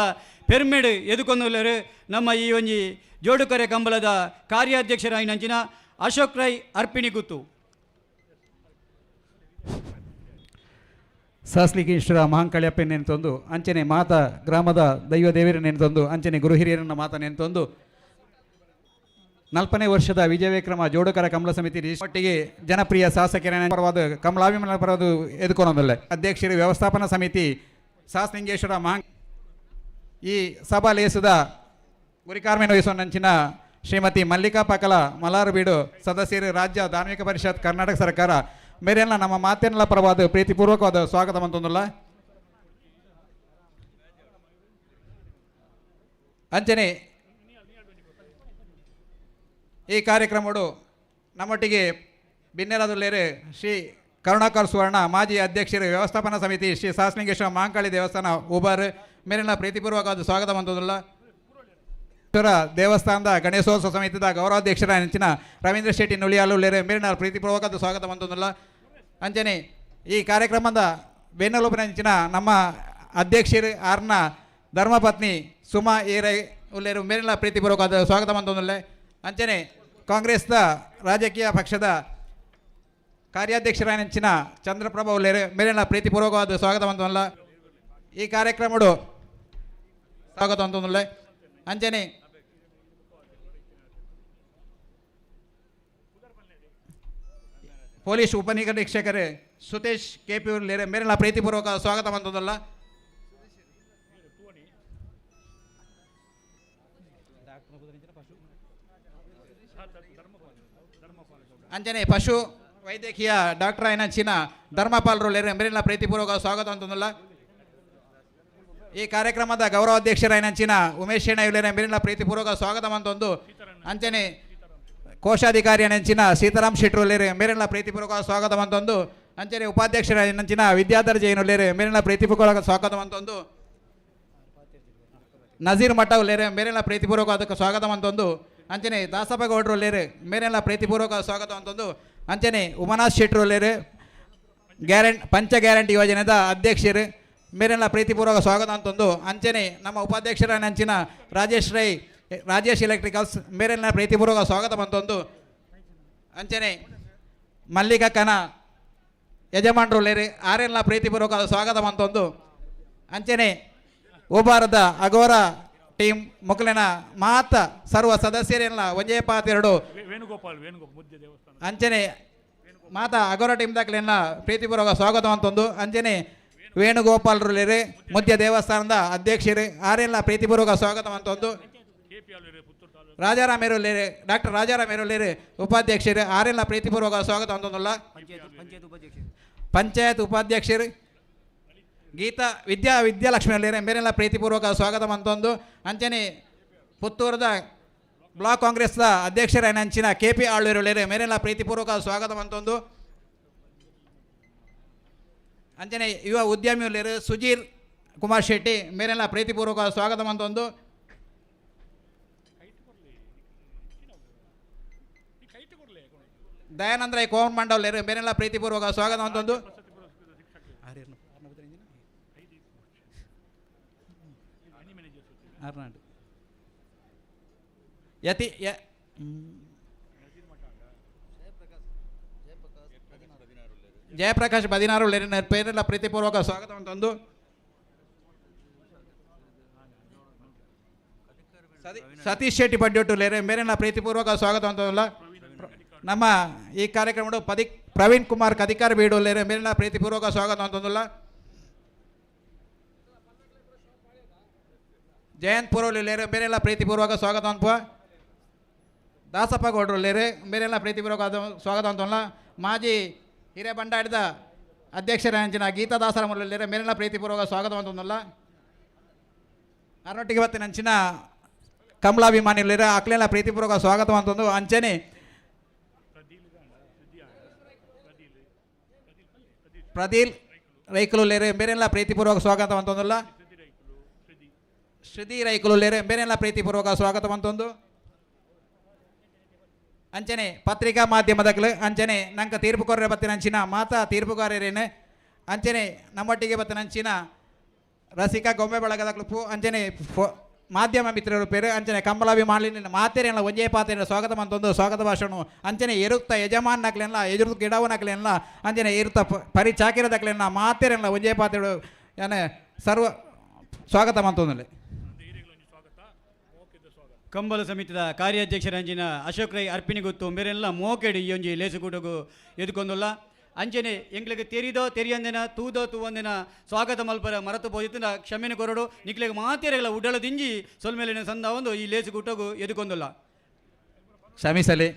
ಪೆರ್ಮೆಡು ಎದುಕೊಂದುಲ್ಲರು ನಮ್ಮ ಈ ಒಂಜಿ ಜೋಡುಕರೆ ಕಂಬಲದ ಕಾರ್ಯಾಧ್ಯಕ್ಷರಾಯಿನಂಚಿನ ಅಶೋಕ್ ರೈ ಅರ್ಪಿಣಿಗುತ್ತು. ಸಹಸ್ಲಿಂಗೇಶ್ವರ ಮಹಾಂಕಾಳಿಯಪ್ಪ ನೆನೆತೊಂದು ಅಂಚನೆ ಮಾತ ಗ್ರಾಮದ ದೈವ ದೇವರ ನೆನೆತೊಂದು ಅಂಚನೆ ಗುರು ಹಿರಿಯರನ್ನ ಮಾತ ನೆನೆತೊಂದು 40ನೇ ವರ್ಷದ ವಿಜಯ ವಿಕ್ರಮ ಜೋಡುಕರ ಕಮಲ ಸಮಿತಿ ಒಟ್ಟಿಗೆ ಜನಪ್ರಿಯ ಶಾಸಕರ ಪರವಾದ ಕಮಲಾಭಿಮಾನ ಪರವಾದ ಎದುಕೊನೊಂದಲ್ಲ ಅಧ್ಯಕ್ಷರು ವ್ಯವಸ್ಥಾಪನಾ ಸಮಿತಿ ಸಹಸ್ಲಿಂಗೇಶ್ವರ ಈ ಸಭಾ ಲೇಸದ ಗುರಿಕಾರ್ಮೆನ ವಹಿಸುವಂಚಿನ ಶ್ರೀಮತಿ ಮಲ್ಲಿಕಾ ಪಕಲ ಮಲಾರಬೀಡು ಸದಸ್ಯರು ರಾಜ್ಯ ಧಾರ್ಮಿಕ ಪರಿಷತ್ ಕರ್ನಾಟಕ ಸರ್ಕಾರ ಮೇರೆಲ್ಲ ನಮ್ಮ ಮಾತೆಲ್ಲ ಪರವಾದ ಪ್ರೀತಿಪೂರ್ವಕವಾದ ಸ್ವಾಗತ ಅಂತಂದಲ್ಲ. ಅಂಚನೆ ಈ ಕಾರ್ಯಕ್ರಮಡು ನಮ್ಮೊಟ್ಟಿಗೆ ಬಿನ್ನೆರದಲ್ಲೇರೆ ಶ್ರೀ ಕರುಣಾಕರ್ ಸುವರ್ಣ ಮಾಜಿ ಅಧ್ಯಕ್ಷರು ವ್ಯವಸ್ಥಾಪನಾ ಸಮಿತಿ ಶ್ರೀ ಸಹಸ್ಲಿಂಗೇಶ್ವರ ಮಹಾಂಕಾಳಿ ದೇವಸ್ಥಾನ ಉಬಾರ್ ಮೇಲಿನ ಪ್ರೀತಿಪೂರ್ವಕವಾದ ಸ್ವಾಗತ ಬಂತದಲ್ಲ. ದೇವಸ್ಥಾನದ ಗಣೇಶೋತ್ಸವ ಸಮಿತಿದ ಗೌರವಾಧ್ಯಕ್ಷರ ನೆಂಚಿನ ರವೀಂದ್ರ ಶೆಟ್ಟಿ ನುಳಿಯಾಲು ಲೇರೆ ಮೇಲಿನ ಪ್ರೀತಿಪೂರ್ವಕವಾದ ಸ್ವಾಗತ ಬಂತದಲ್ಲ. ಅಂಚನೆ ಈ ಕಾರ್ಯಕ್ರಮದ ಬೆನ್ನೆಲುಬಿನ ನೆಂಚಿನ ನಮ್ಮ ಅಧ್ಯಕ್ಷರು ಆರ್ನ ಧರ್ಮಪತ್ನಿ ಸುಮಾ ಈರೈ ಉಲ್ಲೇರು ಮೇಲಿನ ಪ್ರೀತಿಪೂರ್ವಕವಾದ ಸ್ವಾಗತ ಮಂತೊಂದುಲ್ಲೆ. ಅಂಚನೆ ಕಾಂಗ್ರೆಸ್ದ ರಾಜಕೀಯ ಪಕ್ಷದ ಕಾರ್ಯಾಧ್ಯಕ್ಷರಾಯಂಚಿನ ಚಂದ್ರಪ್ರಭಾ ಉಲ್ಲೇರು ಮೇಲಿನ ಪ್ರೀತಿಪೂರ್ವಕವಾದ ಸ್ವಾಗತ ಮಂತೊಂದುಲ್ಲ. ಈ ಕಾರ್ಯಕ್ರಮಡು ಸ್ವಾಗತ ಅಂತಂದುಲ್ಲೆ. ಅಂಚನೆ ಪೊಲೀಸ್ ಉಪನಿರೀಕ್ಷಕರು ಸುತೇಶ್ ಕೆಪಿ ಉಲ್ಲೇರು ಮೇಲಿನ ಪ್ರೀತಿಪೂರ್ವಕ ಸ್ವಾಗತ ಮಂತೊಂದುಲ್ಲ. ಅಂಜನೆ ಪಶು ವೈದ್ಯಕೀಯ ಡಾಕ್ಟರ್ ಐನಂಚಿನ ಧರ್ಮಪಾಲರು ಮೇಲಿನ ಪ್ರೀತಿಪೂರ್ವಕ ಸ್ವಾಗತ ಅಂತಂದಿಲ್ಲ. ಈ ಕಾರ್ಯಕ್ರಮದ ಗೌರವಾಧ್ಯಕ್ಷರಾಯನಂಚಿನ ಉಮೇಶ್ ಶೆಣೆ ಮೇಲಿನ ಪ್ರೀತಿಪೂರ್ವಕ ಸ್ವಾಗತ ಅಂತಂದು ಅಂಚನೆ ಕೋಶಾಧಿಕಾರಿ ನೆಂಚಿನ ಸೀತಾರಾಮ್ ಶೆಟ್ರು ಮೇಲಿನ ಪ್ರೀತಿಪೂರ್ವಕ ಸ್ವಾಗತ ಅಂತಂದು ಅಂಚನೆ ಉಪಾಧ್ಯಕ್ಷರಾಯನಂಚಿನ ವಿದ್ಯಾಧರ್ ಜೈನುಲ್ಲೇರು ಮೇಲಿನ ಪ್ರೀತಿಪೂರ್ವಕ ಸ್ವಾಗತ ಅಂತಂದು ನಜೀರ್ ಮಠ ಉಲ್ಲೇರು ಮೇಲಿನ ಪ್ರೀತಿಪೂರ್ವಕ ಅದಕ್ಕೆ ಸ್ವಾಗತ ಅಂತಂದು ಅಂಚನೆ ದಾಸಪ್ಪ ಗೌಡ್ರು ಲೇರು ಮೇರೆಲ್ಲ ಪ್ರೀತಿಪೂರ್ವಕ ಸ್ವಾಗತ ಅಂತಂದು ಅಂಚನೆ ಉಮನಾಥ್ ಶೆಟ್ರು ಲೇರು ಪಂಚ ಗ್ಯಾರಂಟಿ ಯೋಜನೆದ ಅಧ್ಯಕ್ಷರು ಮೇರೆಲ್ಲ ಪ್ರೀತಿಪೂರ್ವಕ ಸ್ವಾಗತ ಅಂತಂದು ಅಂಚನೆ ನಮ್ಮ ಉಪಾಧ್ಯಕ್ಷರ ಅಂಚಿನ ರಾಜೇಶ್ ಎಲೆಕ್ಟ್ರಿಕಲ್ಸ್ ಮೇರೆಲ್ಲ ಪ್ರೀತಿಪೂರ್ವಕ ಸ್ವಾಗತ ಅಂತಂದು ಅಂಚನೆ ಮಲ್ಲಿಕಕ್ಕನ ಯಜಮಾನರು ಲೇರು ಆರೆಲ್ಲ ಪ್ರೀತಿಪೂರ್ವಕ ಸ್ವಾಗತ ಅಂತಂದು ಅಂಚನೆ ಉಬಾರದ ಅಗೋರ ಟೀಮ್ ಮೊಕಲಿನ ಮಾತ ಸರ್ವ ಸದಸ್ಯರೆಲ್ಲ ಒಂಜೇ ಪಾತೆರಡು ವೇಣುಗೋಪಾಲ್ ಮುದ್ದೆ ದೇವಸ್ಥಾನ ಅಂಚನೆ ಮಾತ ಅಗೋರ ಟೀಮ್ ದಾಖಲೆಲ್ಲ ಪ್ರೀತಿಪೂರ್ವಕ ಸ್ವಾಗತ ಅಂತಂದು ಅಂಚನೆ ವೇಣುಗೋಪಾಲರು ಲೇರೆ ಮುದ್ದೆ ದೇವಸ್ಥಾನದ ಅಧ್ಯಕ್ಷರು ಆರೆಲ್ಲ ಪ್ರೀತಿಪೂರ್ವಕ ಸ್ವಾಗತ ಅಂತಂದು ರಾಜಾರಾಮೇರು ಲೇರೆ ಡಾಕ್ಟರ್ ರಾಜಾರಾಮೇರು ಲೇರೆ ಉಪಾಧ್ಯಕ್ಷರು ಆರೆಲ್ಲ ಪ್ರೀತಿಪೂರ್ವಕ ಸ್ವಾಗತ ಅಂತಂದಲ್ಲ. ಪಂಚಾಯತ್ ಉಪಾಧ್ಯಕ್ಷರು ಗೀತಾ ವಿದ್ಯಾಲಕ್ಷ್ಮಿ ಲೇರೆ ಮೇರೆಲ್ಲ ಪ್ರೀತಿಪೂರ್ವಕ ಸ್ವಾಗತ ಅಂತಂದು ಅಂಚನೆ ಪುತ್ತೂರದ ಬ್ಲಾಕ್ ಕಾಂಗ್ರೆಸ್ದ ಅಧ್ಯಕ್ಷರಾಯನಂಚಿನ KP ಆಳ್ವೇರು ಲೇರೆ ಮೇರೆಲ್ಲ ಪ್ರೀತಿಪೂರ್ವಕ ಸ್ವಾಗತ ಅಂತಂದು ಅಂಚನೆ ಯುವ ಉದ್ಯಮಿ ಲೇರು ಸುಜೀರ್ ಕುಮಾರ್ ಶೆಟ್ಟಿ ಮೇರೆಲ್ಲ ಪ್ರೀತಿಪೂರ್ವಕ ಸ್ವಾಗತ ಅಂತಂದು ದಯಾನಂದ ರೈ ಕೋಮನ್ ಮಂಡಲ್ ಲೇರು ಮೇರೆಲ್ಲ ಪ್ರೀತಿಪೂರ್ವಕ ಸ್ವಾಗತ ಅಂತಂದು ಜಯಪ್ರಕಾಶ್ 16 ಪೇರೆಲ್ಲ ಪ್ರೀತಿಪೂರ್ವಕ ಸ್ವಾಗತ ಅಂತಂದು ಸತೀಶ್ ಶೆಟ್ಟಿ ಪಡ್ಡೊಟ್ಟು ಲೇರೆ ಮೇರೆಲ್ಲ ಪ್ರೀತಿಪೂರ್ವಕ ಸ್ವಾಗತ ಅಂತಲ್ಲ. ನಮ್ಮ ಈ ಕಾರ್ಯಕ್ರಮ ಪ್ರವೀಣ್ ಕುಮಾರ್ ಕದಿಕಾರ್ ಬೀಡು ಲೇರೆ ಮೇರೆಲ್ಲ ಪ್ರೀತಿಪೂರ್ವಕ ಸ್ವಾಗತ ಅಂತಂದಲ್ಲ. ಜಯಂತ್ ಪುರೋಲಿ ಲೇರೆ ಮೇರೆಲ್ಲ ಪ್ರೀತಿಪೂರ್ವಕ ಸ್ವಾಗತ ಅನ್ಪ. ದಾಸಪ್ಪ ಗೌಡ್ರು ಲೇರೆ ಮೇರೆಲ್ಲ ಪ್ರೀತಿಪೂರ್ವಕ ಸ್ವಾಗತ ಅಂತಲ್ಲ. ಮಾಜಿ ಹಿರೇಬಂಡಾಡಿದ ಅಧ್ಯಕ್ಷರಂಚಿನ ಗೀತಾ ದಾಸರ ಲೇರೆ ಮೇರೆಲ್ಲ ಪ್ರೀತಿಪೂರ್ವಕ ಸ್ವಾಗತ ಅಂತಂದಲ್ಲ. ಅರನೊಟ್ಟಿಗೆ ಇವತ್ತಿನ ಅಂಚಿನ ಕಮಲಾಭಿಮಾನಿ ಲೇರೆ ಅಕ್ಲೆಲ್ಲ ಪ್ರೀತಿಪೂರ್ವಕ ಸ್ವಾಗತ ಅಂತಂದು ಅಂಚನೆ ಪ್ರದೀಲ್ ರೈಕಲು ಲೇರೆ ಮೇರೆಲ್ಲ ಪ್ರೀತಿಪೂರ್ವಕ ಸ್ವಾಗತ ಅಂತಂದಲ್ಲ. ಶ್ರುತಿ ರೈಕಲು ಲೇರೆ ಮೇರೆಲ್ಲ ಪ್ರೀತಿಪೂರ್ವಕ ಸ್ವಾಗತ ಅಂತಂದು ಅಂಚನೆ ಪತ್ರಿಕಾ ಮಾಧ್ಯಮದಗಳು ಅಂಚನೆ ನಂಗೆ ತೀರ್ಪುಗಾರರ ಬತ್ತಿನ ಅಂಚಿನ ಮಾತಾ ತೀರ್ಪುಗಾರರೇನೆ ಅಂಚನೆ ನಮ್ಮೊಟ್ಟಿಗೆ ಬತ್ತಿನ ಅಂಚಿನ ರಸಿಕಾ ಗೊಂಬೆ ಬಳಗದಗಳು ಅಂಚನೆ ಮಾಧ್ಯಮ ಮಿತ್ರರು ಪೇರು ಅಂಚನೆ ಕಮಲಾಭಿಮಾನಿ ಮಾತೇರೆಲ್ಲ ಒಂಜೇ ಪಾತ್ರೆ ಸ್ವಾಗತ ಅಂತಂದು ಸ್ವಾಗತ ಭಾಷಣ ಅಂಚನೆ ಎರುತ್ತ ಯಜಮಾನ್ ನಕ್ಲೆಲ್ಲ ಎದುರು ಗಿಡವು ನಕ್ಲೆಲ್ಲ ಅಂಚನೆ ಇರುತ್ತ ಪರಿಚಾಕಿರದಕ್ಲೆಲ್ಲ ಮಾತೇರೆಲ್ಲ ಒಂಜೇ ಪಾತ್ರೆ ಏನೇ ಸರ್ವ ಸ್ವಾಗತ ಅಂತಂದಲ್ಲಿ. ಕಂಬಲ ಸಮಿತಿದ ಕಾರ್ಯಾಧ್ಯಕ್ಷರಂಜಿನ ಅಶೋಕ್ ರೈ ಅರ್ಪಿಣಿಗೊತ್ತು ಮೇರೆಲ್ಲ ಮೋಕೆಡಿ ಈ ಒಂಜಿ ಲೇಸುಕೂಟಗೂ ಎದುಕೊಂದಲ್ಲ ಅಂಚನೆ ಎಂಗ್ಲಿಗೆ ತೆರಿಯಂದಿನ ತೂವಂದಿನ ಸ್ವಾಗತ ಮಲ್ಪರ ಮರತು ಪೋಜಿತ್ತಿನ ಕ್ಷಮೆನ ಕೊರಡು ನಿಕ್ಲಿಗೆ ಮಾತೇರೆಲ್ಲ ಉಡಲ ದಿಂಜಿ ಸೊಲ್ಮೇಲಿನ ಸಂದ ಒಂದು ಈ ಲೇಸುಕೂಟಗೂ ಎದುಕೊಂದಲ್ಲ ಕ್ಷಮಿಸಲಿ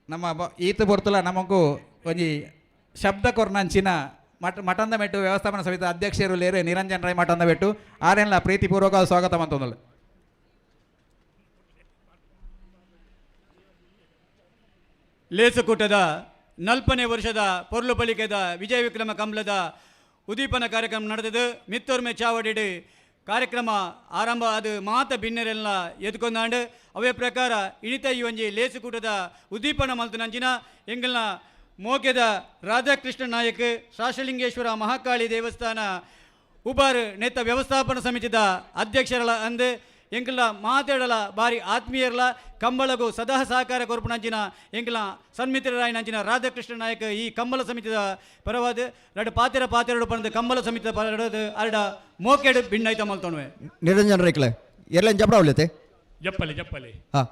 ನಮ್ಮ ಈತ ಬರ್ತಲ್ಲ ನಮಗೂ ಒಂಜಿ ಶಬ್ದ ಕೊರ್ನಂಚಿನ ಮಠಂದ ಮೆಟ್ಟು ವ್ಯವಸ್ಥಾಪನಾ ಸಮಿತಿ ಅಧ್ಯಕ್ಷರು ಲೇರೆ ನಿರಂಜನ್ ರೈ ಮಠಂದ ಮೆಟ್ಟು ಆರೆಲ್ಲ ಪ್ರೀತಿಪೂರ್ವಕ ಸ್ವಾಗತ ಅಂತಂದಲ್ಲ. ಲೇಸುಕೂಟದ 40ನೇ ವರ್ಷದ ಪೊರ್ಲು ಪಲಿಕೆದ ವಿಜಯ ವಿಕ್ರಮ ಕಂಬಳದ ಉದ್ದೀಪನ ಕಾರ್ಯಕ್ರಮ ನಡೆದದು. ಮಿತ್ತೋರ್ಮೆ ಚಾವಡಿಡು ಕಾರ್ಯಕ್ರಮ ಆರಂಭ ಅದು ಮಾತ ಭಿನ್ನರೆಲ್ಲ ಎದ್ಕೊಂಡಾಂಡು ಅವೇ ಪ್ರಕಾರ ಇಣಿತ ಈ ಒಂಜಿ ಲೇಸುಕೂಟದ ಉದ್ದೀಪನ ಮಲ್ತನಂಚಿನ ಎಂಗಲ್ನ ಮೋಕೆದ ರಾಧಾಕೃಷ್ಣ ನಾಯಕ್ ಶಾಶಲಿಂಗೇಶ್ವರ ಮಹಾಕಾಳಿ ದೇವಸ್ಥಾನ ಉಬಾರ್ ನೆತ್ತ ವ್ಯವಸ್ಥಾಪನಾ ಸಮಿತಿದ ಅಧ್ಯಕ್ಷರಲ ಅಂದು ಎಂಕಲ ಮಾತಾಡಲ ಬಾರಿ ಆತ್ಮೀಯರ್ಲ ಕಂಬಳಗೂ ಸದಾ ಸಹಕಾರ ಕೊರ್ಪುನಂಚಿನ ಎಂಕಲ ಸನ್ಮಿತ್ರರಾಯನಂಚಿನ ರಾಧಾಕೃಷ್ಣ ನಾಯಕ್ ಈ ಕಂಬಳ ಸಮಿತಿದ ಪರವಾದ ಎರಡು ಪಾತೆರಡು ಪಣದ ಕಂಬಳ ಸಮಿತಿದ ಪರವಾದ ಅರಡ ಮೋಕೆಡ್ ಭಿನ್ನೈತ ಮಲ್ತೊಣವೆ ನಿರಂಜನ್ ರೈಕ್ಲೆ ಎಲ್ಲೇನು ಜಪಡ ಅವಲತೆ ಜಪ್ಪಲೆ ಹಾಂ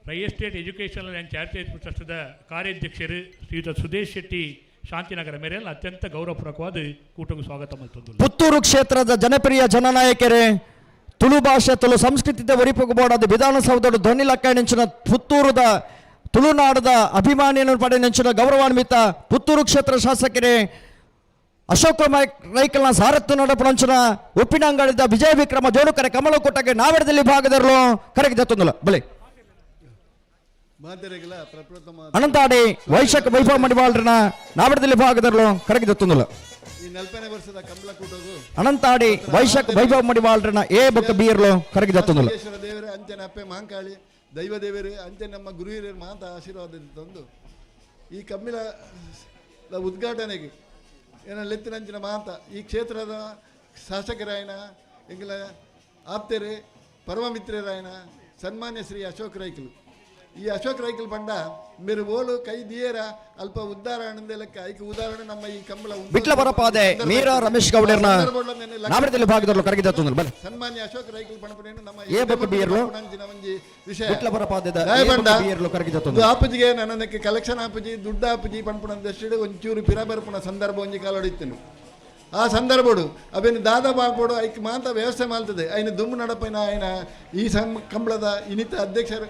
Rai estate educational and charitable ಟ್ರಸ್ಟದ ಕಾರ್ಯಾಧ್ಯಕ್ಷರು ಶ್ರೀಯುತ ಸುದೇಶ್ ಶೆಟ್ಟಿ ಶಾಂತಿನಗರ ಮೇರೆಯಲ್ಲಿ ಅತ್ಯಂತ ಗೌರವಪೂರ್ವಕವಾದ ಕೂಟಕ್ಕೆ ಸ್ವಾಗತ ಮಲ್ತೊಂದು ಪುತ್ತೂರು ಕ್ಷೇತ್ರದ ಜನಪ್ರಿಯ ಜನನಾಯಕರೇ ತುಳು ಭಾಷೆ ತುಳು ಸಂಸ್ಕೃತಿದ ಒರಿಪುಗಬೋಡದ ವಿಧಾನಸೌಧದ ಧ್ವನಿ ಲಕ್ಕಣಿಂಚಿನ ಪುತ್ತೂರದ ತುಳುನಾಡದ ಅಭಿಮಾನಿಯನ್ನು ಪಡೆಯಂಚಿನ ಗೌರವಾನ್ವಿತ ಪುತ್ತೂರು ಕ್ಷೇತ್ರ ಶಾಸಕರೇ ಅಶೋಕ್ ರೈಕಲ್ನ ಸಾರಥ್ಯ ನಡಪಣಂಚಿನ ಉಪ್ಪಿನಂಗಡಿದ ವಿಜಯ ವಿಕ್ರಮ ಜೋಡುಕರೆ ಕಮಲಕೋಟಗೆ ನಾವೆಡದಲ್ಲಿ ಭಾಗದಲ್ಲೂ ಕರೆಗೆ ದತ್ತೊಂದಲ್ಲ ಬಲೆ ಅನಂತಾಡಿ ವೈಶಾಖ ವೈಭವ ಮಡಿವಾಳ್ರನ ನಾವೆಡದಲ್ಲಿ ಭಾಗದಲ್ಲೂ ಕರೆಗೆ ದತ್ತೊಂದಲ್ಲ ಅನಂತಾಡಿ ವೈಶಾಖ ವೈಭವ ಮಡಿವಾಳ್ರನ ಎ ಬೊಕ್ಕ ಬೀರ್ಲು ಕರೆಗೆ ದತ್ತೊಂದಲ್ಲ ದೇವರೇ ಅಂಚನೆ ಅಪ್ಪೆ ಮಾಂಕಾಳಿ ದೈವ ದೇವರೇ ಅಂಚೆ ನಮ್ಮ ಗುರು ಹಿರಿಯರು ಮಾತ ಆಶೀರ್ವಾದ ತಂದು ಈ ಕಮ್ಮಿಲ ಉದ್ಘಾಟನೆಗೆ ಲೆತ್ತಿನಂಚಿನ ಮಾತ ಈ ಕ್ಷೇತ್ರದ ಶಾಸಕರಾಯನ ಎಂಗಲ ಆಪ್ತರೇ ಪರಮ ಮಿತ್ರರಾಯನ ಸನ್ಮಾನ್ಯ ಶ್ರೀ ಅಶೋಕ್ ರೈಕಲ್ ಈ ಅಶೋಕ್ ರೈಕಲ್ ಬಂಡ ಮೇರು ಓಲು ಕೈ ದಿಯೇರ ಅಲ್ಪ ಉದ್ದಾಹರಣೆ ಲೆಕ್ಕ ಐಕ ಉದಾಹರಣೆ ನಮ್ಮ ಈ ಕಂಬಳ ಬಿಟ್ಲ ಬರಪಾದೆ ಮೀರಾ ರಮೇಶ್ ಗೌಡರ್ನ ನಾವೆಡದಲ್ಲಿ ಭಾಗದಲ್ಲೂ ಕರೆಗೆ ದತ್ತೊಂದಲ್ಲ ಬಲೆ ಸನ್ಮಾನ್ಯ ಅಶೋಕ್ ರೈಕಲ್ ಪಣಪನೇನು ನಮ್ಮ ಎ ಬೊಕ್ಕ ಬೀರ್ಲು ಒಂಜಿ ವಿಷಯ ಬಿಟ್ಲ ಬರಪಾದೆದ ಬೀರ್ಲು ಕರೆಗೆ ಇದು ದತ್ತೊಂದಲ್ಲ ಆಪಜಿಗೆ ನನ್ನಕ್ಕೆ ಕಲೆಕ್ಷನ್ ಆಪಜಿ ದುಡ್ಡು ಆಪಜಿ ಪಣಪಣದಷ್ಟು ಒಂಚೂರು ಪಿರಬರ್ಪುಣ ಸಂದರ್ಭ ಒಂಜಿ ಕಾಲೊಡಿತ್ತೇನು ಆ ಸಂದರ್ಭಡು ಅವೇನು ದಾದ ಬಾಗ್ಬೋಡು ಐಕ್ ಮಾತ ವ್ಯವಸ್ಥೆ ಮಾಡ್ತದೆ ಐನ ದುಮ್ಮು ನಡಪೈನ ಆಯ್ನ ಈ ಕಂಬಳದ ಇನಿತ ಅಧ್ಯಕ್ಷರು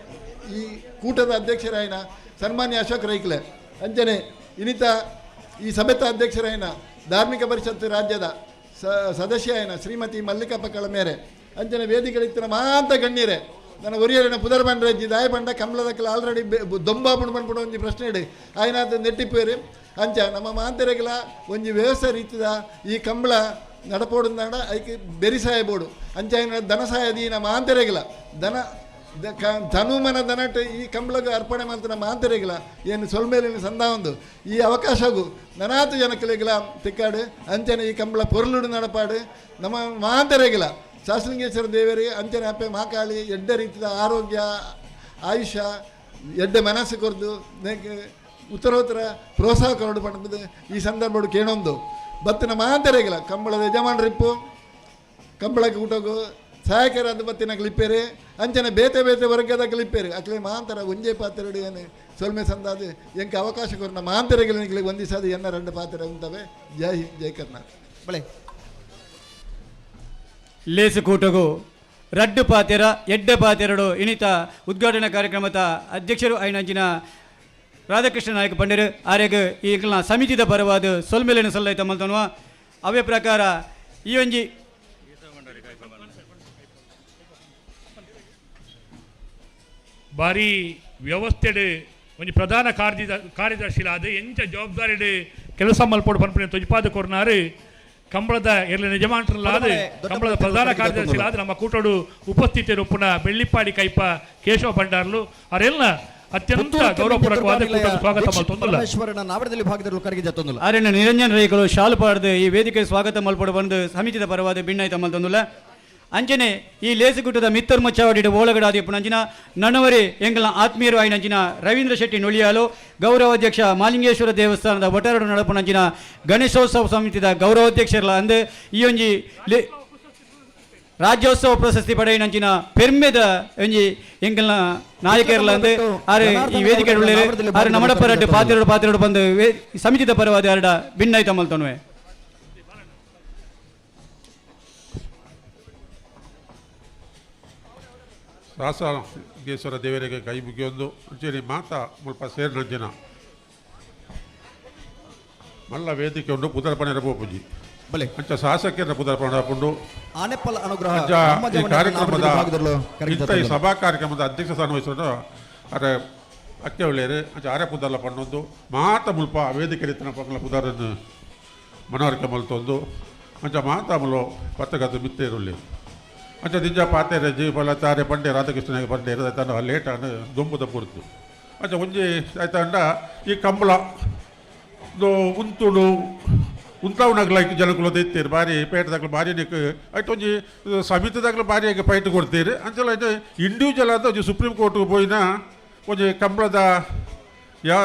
ಈ ಕೂಟದ ಅಧ್ಯಕ್ಷರಾಯನ ಸನ್ಮಾನ್ಯ ಅಶೋಕ್ ರೈಕ್ಲೆ ಅಂಚನೆ ಇನಿತ ಈ ಸಭೆತ ಅಧ್ಯಕ್ಷರಾಯನ ಧಾರ್ಮಿಕ ಪರಿಷತ್ ರಾಜ್ಯದ ಸದಸ್ಯ ಆಯ್ನ ಶ್ರೀಮತಿ ಮಲ್ಲಿಕಪ್ಪ ಕಳಮೇರೆ ಅಂಚನೆ ವೇದಿಕೆಗಳಿತ್ತಿನ ಮಾತ ಗಣ್ಯರೇ ನನ್ನ ಒರಿಯರಿನ ಪುದರ್ ಬಂಡ್ರಜ್ಜಿ ದಾಯ ಬಂಡ ಕಂಬಳದಕ್ಕೆಲ್ಲ ಆಲ್ರೆಡಿ ದೊಂಬಾಪುಣ ಬಂದ್ಬಿಡು ಒಂದು ಪ್ರಶ್ನೆ ಇಡಿ ಆಯ್ನ ಅದು ನೆಟ್ಟಿಪ್ಪೇರಿ ಅಂಚ ನಮ್ಮ ಮಾಂತರೆಗಳ ಒಂಜಿ ವ್ಯವಸ್ಥೆ ರೀತಿದ ಈ ಕಂಬಳ ನಡಪೋಡು ನಡ ಐಕೆ ಬೆರಿಸಾಯಬೋಡು ಅಂಚ ದನ ಸಹಾಯದೀನ ಮಾಂತರೆಗಳ ಧನುಮನ ದನಟ್ ಈ ಕಂಬಳಗ ಅರ್ಪಣೆ ಮಾಡ್ತಾನೆ ಮಾಂತರೆಗಳ ಏನು ಸೊಲ್ಮೇಲಿನ ಸಂದ ಒಂದು ಈ ಅವಕಾಶಗೂ ನನಾತು ಜನಕಲಿಗಳ ತಿಕ್ಕಾಡು ಅಂಚನೆ ಈ ಕಂಬಳ ಪೊರ್ಲುಡು ನಡಪಾಡು ನಮ್ಮ ಮಾಂತರೆಗಳ ಶಾಸ್ತ್ರಿಂಗೇಶ್ವರ ದೇವರಿಗೆ ಅಂಚನೆ ಅಪ್ಪೆ ಮಾಕಾಳಿ ಎಡ್ಡೆ ರೀತಿಯ ಆರೋಗ್ಯ ಆಯುಷ್ಯ ಎಡ್ಡೆ ಮನಸ್ಸು ಕೊರ್ದು ಉತ್ತರೋತ್ತರ ಪ್ರೋತ್ಸಾಹ ಕೊರಡು ಪಡೆದು ಈ ಸಂದರ್ಭಡು ಕೇಳೊಂದು ಬತ್ತಿನ ಮಾಂತರೆಗಳ ಕಂಬಳದ ಯಜಮಾನರಿಪ್ಪು ಕಂಬಳಕ್ಕೆ ಊಟಗೂ ಸಹಾಯಕರಾದ ಬತ್ತಿನ ಕ್ಲಿಪ್ಪೇರೆ ಅಂಚನೆ ಬೇತೆ ವರ್ಗದ ಕ್ಲಿಪ್ಪೇರು ಅಕ್ಲೆ ಮಾಂತರ ಒಂಜೇ ಪಾತ್ರೆಡು ಏನು ಸೊಲ್ಮೆ ಸಂದಾದ ಎಂಕ ಅವಕಾಶ ಕೊರನ ಮಾಂತರೆಗಳಿಗೆ ಒಂದಿಸಾದ ಎನ್ನ ಎರಡು ಪಾತ್ರೆ ಉಂಟವೆ ಜೈ ಹಿಂದ್ ಜೈ ಕರ್ನಾಟಕ ಬಳೆ ಲೇಸು ಕೂಟಗೂ ರಡ್ಡು ಪಾತೆರ ಎಡ್ಡೆ ಪಾತೆರಡು ಇನಿತ ಉದ್ಘಾಟನಾ ಕಾರ್ಯಕ್ರಮದ ಅಧ್ಯಕ್ಷರು ಐನಂಚಿನ ರಾಧಾಕೃಷ್ಣ ನಾಯಕ ಪಂಡರು ಆರ್ಯಗ ಈ ಸಮಿತಿದ ಪರವಾದ ಸೊಲ್ಮೇಲಿನ ಸಲ್ಲೈತ ಮಲ್ತನ್ವ ಅವೇ ಪ್ರಕಾರ ಈ ಒಂಜಿ ಬಾರಿ ವ್ಯವಸ್ಥೆಡ್ ಒಂಜಿ ಪ್ರಧಾನ ಕಾರ್ಯದರ್ಶಿಲಾದ ಎಂಚ ಜವಾಬ್ದಾರಿ ಕೆಲಸ ಮಲ್ಪೋಡು ಪನ್ಪನೆ ತೊಜ್ಪಾದ ಕೊರ್ನಾರು ಕಂಬಳದ ಎರ್ಲಿನ ಯಜಮಾನರಲ್ಲಾದ ಕಂಬಳದ ಪ್ರಧಾನ ಕಾರ್ಯದರ್ಶಿಲಾದ ನಮ್ಮ ಕೂಟೋಡು ಉಪಸ್ಥಿತಿಯರು ಪುನಃ ಬೆಳ್ಳಿಪ್ಪಾಡಿ ಕೈಪ ಕೇಶವ ಭಂಡಾರ್ಲು ಅವರೆಲ್ಲ ಅತ್ಯಂತ ಗೌರವಪೂರ್ವಕವಾದ ಸ್ವಾಗತ ಮಲ್ತೊಂದುಲ್ಲ ನಾವೆಡದಲ್ಲಿ ಭಾಗದಲ್ಲೂ ಕರೆಗೆ ದತ್ತೊಂದಲ್ಲ ಆರ್ಯನ ನಿರಂಜನ್ ರೈಕಲು ಶಾಲು ಪಾಡ್ದು ಈ ವೇದಿಕೆ ಸ್ವಾಗತ ಮಲ್ಪಡು ಬಂದು ಸಮಿತಿದ ಪರವಾದ ಭಿನ್ನಾಯ್ತ ಮಲ್ತೊಂದುಲ್ಲ ಅಂಚನೆ ಈ ಲೇಸುಗುಟ್ಟದ ಮಿತ್ತರ್ ಮಚ್ಚಾವಡಿಡ ಓಳಗಡಾದಿ ಪುಣಂಚಿನ ನನ್ನವರೇ ಎಂಗಲ ಆತ್ಮೀಯರು ಆಯ್ನಂಚಿನ ರವೀಂದ್ರ ಶೆಟ್ಟಿ ನುಳಿಯಾಲು ಗೌರವಾಧ್ಯಕ್ಷ ಮಾಲಿಂಗೇಶ್ವರ ದೇವಸ್ಥಾನದ ಒಟರಡು ನಡಪುಣಂಚಿನ ಗಣೇಶೋತ್ಸವ ಸಮಿತಿದ ಗೌರವಾಧ್ಯಕ್ಷರಲ್ಲ ಅಂದು ಈ ಒಂಜಿ ರಾಜ್ಯೋತ್ಸವ ಪ್ರಶಸ್ತಿ ಪಡೆಯಿನಂಚಿನ ಪೆರ್ಮೆದ ಒಂಜಿ ಎಂಗಲ್ನ ನಾಯಕರಲ್ಲ ಅಂದು ಆರೆ ಈ ವೇದಿಕೆ ಆರೆ ನಮ್ಮಡಪ್ಪರಟ್ಟು ಪಾತ್ರೆಡು ಬಂದು ಸಮಿತಿದ ಪರವಾದ ಎರಡ ಭಿನ್ನಾಯ್ತ ಮಲ್ತೊನ್ವೆ ರಾಸಗೇಶ್ವರ ದೇವರಿಗೆ ಕೈ ಮುಗಿಯೊಂದು ಅಂಚೇರಿ ಮಾತಾ ಮುಲ್ಪ ಸೇರಿನಂಚಿನ ಮಲ್ಲ ವೇದಿಕೆ ಉಂಡು ಪುದರ್ಪಣೆ ಪೂಜಿ ಬಲೆ ಅಂಚ ಶಾಸಕರ ಪುದರ್ಪಣೆ ಪುಂಡು ಆನೆಪ್ಪಲ ಅನುಗ್ರಹ ಈ ಕಾರ್ಯಕ್ರಮದ ಈ ಸಭಾ ಕಾರ್ಯಕ್ರಮದ ಅಧ್ಯಕ್ಷ ಸ್ಥಾನ ವಹಿಸೋದು ಅರೆ ಅಕ್ಕೆ ಒಳ್ಳೆಯರು ಅಂಚ ಆರೆ ಪುದರ್ಲ ಪಣ್ಣೊಂದು ಮಾತ ಮುಲ್ಪ ವೇದಿಕೆ ರೀತಿಯ ಪಕ್ಕಲ ಪುದರನ್ನು ಮನವರಿಕೆ ಮಲ್ತೊಂದು ಅಂಚ ಮಾತಾ ಮುಲು ಪತ್ರಗದ್ದು ಮಿತ್ತೇರುಳ್ಳಿ ಅಂಚ ನಿಜ ಪಾತೆರೆ ಜೀವಲ ತಾರೆ ಪಂಡೆ ರಾಧಾಕೃಷ್ಣನಿಗೆ ಪಂಡೆ ಇರೋದಾಯ್ತಾನು ಲೇಟ್ ಅನ್ನು ದೊಂಬುದ ಪುರ್ತು ಅಂಚ ಒಂಜಿ ಆಯ್ತಂಡ ಈ ಕಂಬಳ ಉಂತುಡು ಉಂತಾವು ನಗ್ಲಾಕಿ ಜನಗಳು ತೆತ್ತೀರಿ ಬಾರಿ ಪೇಟದಾಗಲು ಬಾರಿ ನಿಕ್ ಅಟ್ ಒಂಜಿ ಸಮಿತಿದಾಗಲು ಬಾರಿ ಆಗಿ ಫೈಟ್ ಕೊಡ್ತೀರಿ ಅಂಚಲ್ಲ ಇದು ಇಂಡಿವಿಜುವಲ್ ಆದ ಒಂಜಿ ಸುಪ್ರೀಂ ಕೋರ್ಟ್ಗೆ ಪೋಯಿನ ಒಂಜಿ ಕಂಬಳದ ಯಾ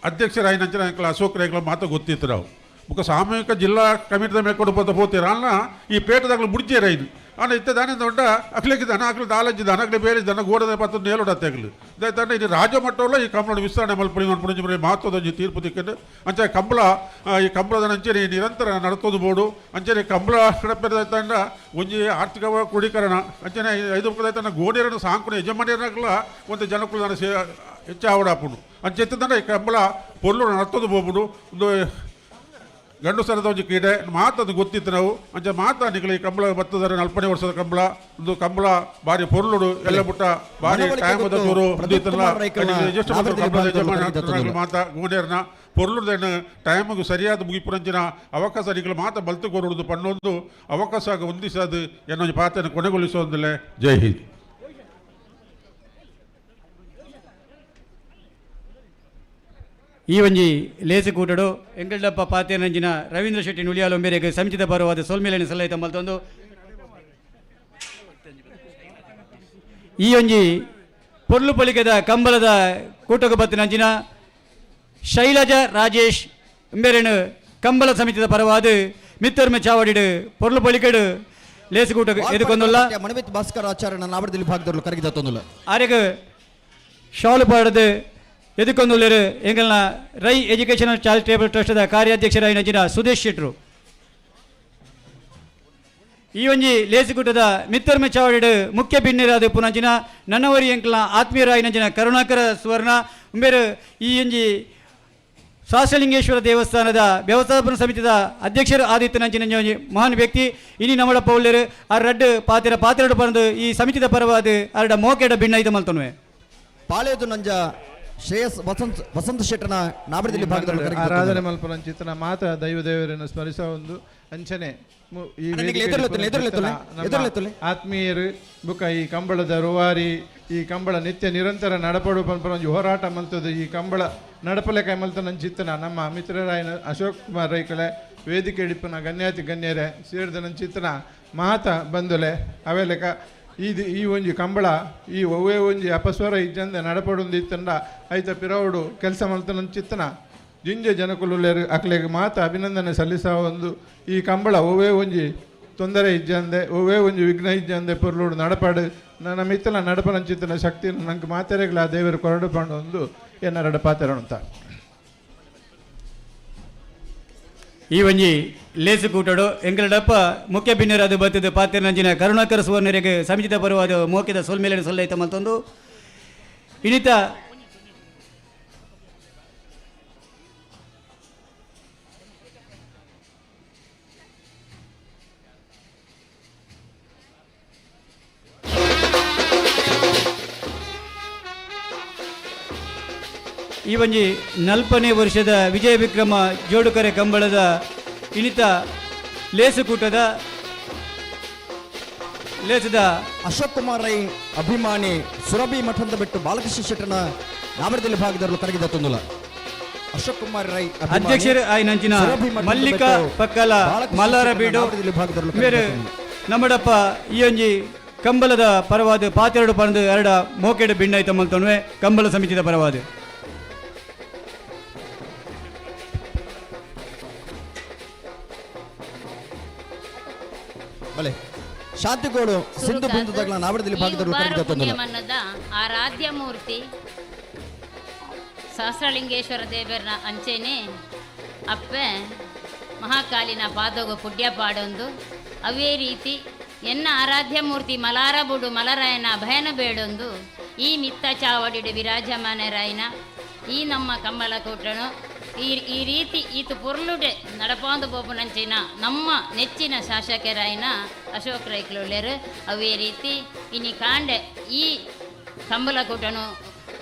ಅಧ್ಯಕ್ಷರಾಯಿನಂಚಿನ ಅಂಕಲ ಅಶೋಕ್ ರೈಕಲ ಮಾತು ಗೊತ್ತಿತ್ತು ನಾವು ಮುಖ ಸಾಮೂಹಿಕ ಜಿಲ್ಲಾ ಕಮಿಟಿದ ಮೇಲ್ಕೊಂಡು ಹೋಗ್ತೀರ ಅಲ್ಲ ಈ ಪೇಟದಾಗಲು ಮುಡ್ಜೇರಾಯ್ದು ಅಣ್ಣ ಇತ್ತ ದಾನೆ ದೊಡ್ಡ ಅಕ್ಲಿಕ್ಕೆ ದನ ಅಕ್ಲಿ ದಾಲಜ್ಜಿ ದನ ಅಕ್ಲಿ ಬೇರೆ ದನ ಗೋಡದ ಪತ್ತು ನೇಲೋಡತ್ತೆ ಆಗಲಿ ದಯತಂಡ ಇದು ರಾಜ್ಯ ಮಟ್ಟವಲ್ಲ ಈ ಕಂಬಳ ವಿಸ್ತರಣೆ ಮಲ್ಪಡಿ ಮಾಡ್ಕೊಂಡು ಮಹತ್ವದ ತೀರ್ಪು ತಿಕ್ಕೊಂಡು ಅಂಚೆ ಕಂಬಳ ಈ ಕಂಬಳದ ಅಂಚೆ ನಿರಂತರ ನಡ್ತೋದು ಬೋಡು ಅಂಚೆ ಕಂಬಳ ನಡಪೇದಂಡ ಒಂಜಿ ಆರ್ಥಿಕ ಕ್ರೋಢೀಕರಣ ಅಂಚನೆ 5 ಮುಖದ ಗೋಡೆಯನ್ನು ಸಾಂಕುನ ಯಜಮಾನಿಯರಾಗಲ್ಲ ಒಂದು ಜನಕ್ಕೂ ಹೆಚ್ಚು ಆವಡಾಪುಡು ಅಂಚೆ ಎತ್ತದಂಡ ಈ ಕಂಬಳ ಪೊರ್ಲು ನಡ್ತೋದು ಹೋಗ್ಬಿಡು ಒಂದು ಗಂಡು ಸರದ ಒಂಜಿ ಕ್ರೀಡೆ ಮಾತದು ಗೊತ್ತಿತ್ತು ನಾವು ಅಂಚೆ ಮಾತಾಡಿಗಳು ಈ ಕಂಬಳ ಬತ್ತದ 40 ವರ್ಷದ ಕಂಬಳ ಒಂದು ಕಂಬಳ ಬಾರಿ ಪೊರ್ಲುಡು ಎಲ್ಲ ಬಿಟ್ಟ ಬಾರಿ ಟೈಮ್ ಚೂರು ಮಾತಾ ಗೋಡೆಯರ್ನ ಪೊರ್ಲುದೇನು ಟೈಮಿಗೆ ಸರಿಯಾದ ಮುಗಿಪುರಂಚಿನ ಅವಕಾಶ ನಿಗಳು ಮಾತ ಬಲ್ತು ಕೊರುವುದು ಪಣ್ಣೊಂದು ಅವಕಾಶ ಹೊಂದಿಸದು ಎನ್ನೊಂದು ಪಾತ್ರನ ಕೊನೆಗೊಳಿಸೋದಿಲ್ಲ. ಜೈ ಹಿಂದ್. ಈ ಒಂಜಿ ಲೇಸಿ ಕೂಟಡು ಎಂಗಲ್ಡಪ್ಪ ಪಾತೇನಂಜಿನ ರವೀಂದ್ರ ಶೆಟ್ಟಿ ನುಳಿಯಾಲು ಮೇರೆಗೆ ಸಮಿತಿದ ಪರವಾದ ಸೋಲ್ಮೇಲಿನ ಸಲಹಿತ ಮಲ್ತೊಂದು ಈ ಒಂಜಿ ಪೊರ್ಲು ಪಲಿಕೆದ ಕಂಬಲದ ಕೂಟಕ್ಕೆ ಬತ್ತಿನಂಚಿನ ಶೈಲಜಾ ರಾಜೇಶ್ ಎಂಬೇರೆನು ಕಂಬಲ ಸಮಿತಿದ ಪರವಾದ ಮಿತ್ತರ್ಮೆ ಚಾವಡಿಡು ಪೊರ್ಲು ಪಲಿಕೆಡು ಲೇಸಿ ಕೂಟಕ್ಕೆ ಎದುಕೊಂದುಲ್ಲ ಮಣವಿತ್ ಭಾಸ್ಕರ್ ಆಚಾರ್ಯ ನಾವಡದಲ್ಲಿ ಭಾಗದವರು ಕರಗಿದ ತೊಂದುಲ್ಲ ಆರೆಗೆ ಶಾಲು ಪಾಡದು ಎದುಕೊಂದುಳ್ಳರು ಎಂಗಲ್ನ ರೈ ಎಜುಕೇಷನಲ್ ಚಾರಿಟೇಬಲ್ ಟ್ರಸ್ಟದ ಕಾರ್ಯಾಧ್ಯಕ್ಷರಾಯಿನಂಚಿನ ಸುದೇಶ್ ಶೆಟ್ರು ಈ ಒಂಜಿ ಲೇಸಿಕೂಟದ ಮಿತ್ತರ್ಮೆ ಚಾವಡಿಡು ಮುಖ್ಯ ಭಿನ್ನರಾದ ಪುನಂಚಿನ ನನ್ನವರಿ ಎಂಕಲ್ನ ಆತ್ಮೀಯರಾಯಿನಂಚಿನ ಕರುಣಾಕರ ಸುವರ್ಣ ಉಂಬೇರು ಈ ಒಂಜಿ ಸಹಸ್ರಲಿಂಗೇಶ್ವರ ದೇವಸ್ಥಾನದ ವ್ಯವಸ್ಥಾಪನಾ ಸಮಿತಿದ ಅಧ್ಯಕ್ಷರು ಆದಿತ್ಯನಂಚಿನ ಮಹಾನ್ ವ್ಯಕ್ತಿ ಇನಿ ನಮ್ಮಡಪ್ಪ ಉಳ್ಳರು ಆ ರಡ್ಡು ಪಾತ್ರೆಡು ಬಂದು ಈ ಸಮಿತಿದ ಪರವಾದ ಅರಡ ಮೋಕೆಡ ಭಿನ್ನ ಇದು ಮಲ್ತೊನ್ವೆ ಪಾಳೆದು ನಂಜ ಶ್ರೇಯಸ್ ವಸಂತ ಶೆಟ್ಟನ ನಾಬರದಲ್ಲಿ ಭಾಗದಲ್ಲಿ ಆರಾಧನೆ ಮಲ್ಪರಂಚಿತನ ಮಾತ ದೈವದೇವರನ್ನು ಸ್ಮರಿಸ ಒಂದು ಅಂಚನೆ ಈ ಆತ್ಮೀಯರು ಬುಕ ಈ ಕಂಬಳದ ರುವಾರಿ ಈ ಕಂಬಳ ನಿತ್ಯ ನಿರಂತರ ನಡಪಡು ಪಂಪರಂಜಿ ಹೋರಾಟ ಮಲ್ತದು ಈ ಕಂಬಳ ನಡಪಲೆಕಾಯಿ ಮಲ್ತನಂಚಿತ್ತನ ನಮ್ಮ ಮಿತ್ರರಾಯನ ಅಶೋಕ್ ಕುಮಾರ್ ರೈಕಲೆ ವೇದಿಕೆ ಹಿಡಿಪನ ಗಣ್ಯಾತಿ ಗಣ್ಯರೇ ಸೇರಿದ ನಂಚಿತ್ತನ ಮಾತ ಬಂದುಲೆ ಅವೆಲೆಕ ಈ ಒಂಜಿ ಕಂಬಳ ಈ ಒವ್ವೇ ಒಂಜಿ ಅಪಸ್ವರ ಇಜ್ಜಂದೆ ನಡಪಡುಂದು ಇತ್ತಂಡ ಐತ ಪಿರವಡು ಕೆಲಸ ಮಲ್ತನಂಚಿತ್ತನ ಜಿಂಜೆ ಜನಕುಲುಲ್ಲೇರು ಅಕ್ಲೆಗೆ ಮಾತ ಅಭಿನಂದನೆ ಸಲ್ಲಿಸ ಒಂದು ಈ ಕಂಬಳ ಒವ್ವೇ ಒಂಜಿ ತೊಂದರೆ ಇಜ್ಜಂದೆ ಒವ್ವೇ ಒಂಜಿ ವಿಘ್ನ ಇಜ್ಜಂದೆ ಪೊರ್ಲುಡು ನಡಪಾಡು ನನ್ನ ಮಿತ್ತಲ ನಡಪನಂಚಿತ್ತನ ಶಕ್ತಿ ನಂಗೆ ಮಾತೆರೆಗಳ ದೇವರು ಕೊರಡು ಪಂಡು ಒಂದು ಎನ್ನರಡ ಪಾತೆರಂತ ಈ ಒಂಜಿ ಲೇಸು ಕೂಟಡು ಎಂಗಲಡಪ್ಪ ಮುಖ್ಯ ಭಿನ್ನರಾದ ಬತ್ತದ ಪಾತೆನಂಚಿನ ಕರುಣಾಕರ ಸುವರ್ಣರಿಗೆ ಸಮಿತಿದ ಪರವಾದ ಮೋಕೆದ ಸೋಲ್ಮೇಲಿನ ಸಲ್ಲೈತ ಮತ್ತೊಂದು ಇನಿತ ಈ ಒಂಜಿ 40ನೇ ವರ್ಷದ ವಿಜಯ ವಿಕ್ರಮ ಜೋಡುಕರೆ ಕಂಬಳದ ಇನಿತ ಲೇಸುಕೂಟದ ಲೇಸದ ಅಶೋಕ್ ಕುಮಾರ್ ರೈ ಅಭಿಮಾನಿ ಸುರಭಿ ಮಠದ ಬಿಟ್ಟು ಬಾಲಕೃಷ್ಣ ಶೆಟ್ಟನ ನಾಮರದಲ್ಲಿ ಭಾಗದವರು ಕರಗಿದ ತೊಂದುಲ ಅಶೋಕ್ ಕುಮಾರ್ ರೈ ಅಧ್ಯಕ್ಷರು ಆಯ್ನಂಚಿನ ಮಲ್ಲಿಕ ಪಕ್ಕಲ ಮಲ್ಲಾರ ಬೀಡು ಬೇರೆ ನಮ್ಮಡಪ್ಪ ಈ ಒಂಜಿ ಕಂಬಲದ ಪರವಾದ ಪಾತೆರಡು ಪಂದು ಎರಡ ಮೋಕೆಡು ಭಿನ್ನ ಐತ ಮಲ್ತೊನ್ವೆ ಕಂಬಳ ಸಮಿತಿದ ಪರವಾದ ಬಲೆ ಶಾಂತಿಗೋಡು ಸಿಂಧು ಬಿಂದುದಗಳ ನಾವಡದಲ್ಲಿ ಭಾಗದವರು ಕರಗಿದ ತೊಂದುಲ ಆರಾಧ್ಯ ಮೂರ್ತಿ ಸಹಸ್ರಲಿಂಗೇಶ್ವರ ದೇವರನ ಅಂಚೆನೆ ಅಪ್ಪೆ ಮಹಾಕಾಲಿನ ಪಾದೋಗ ಪುಡ್ಯ ಪಾಡೊಂದು ಅವೇ ರೀತಿ ಎನ್ನ ಆರಾಧ್ಯ ಮೂರ್ತಿ ಮಲಾರ ಬುಡು ಮಲರಾಯನ ಭಯನ ಬೇಡೊಂದು ಈ ಮಿತ್ತ ಚಾವಡಿಡು ವಿರಾಜಮಾನರಾಯನ ಈ ನಮ್ಮ ಕಂಬಳ ಕೂಟನು ಈ ರೀತಿ ಈತು ಪೊರ್ಲುಡೆ ನಡಪಾಂದು ಪೋಪುನಂಚಿನ ನಮ್ಮ ನೆಚ್ಚಿನ ಶಾಸಕರಾಯಿನ ಅಶೋಕ್ ರೈಕ್ಲುಳ್ಳೇರು ಅವೇ ರೀತಿ ಇನಿ ಕಾಂಡೆ ಈ ಕಂಬಳ ಕೂಟನು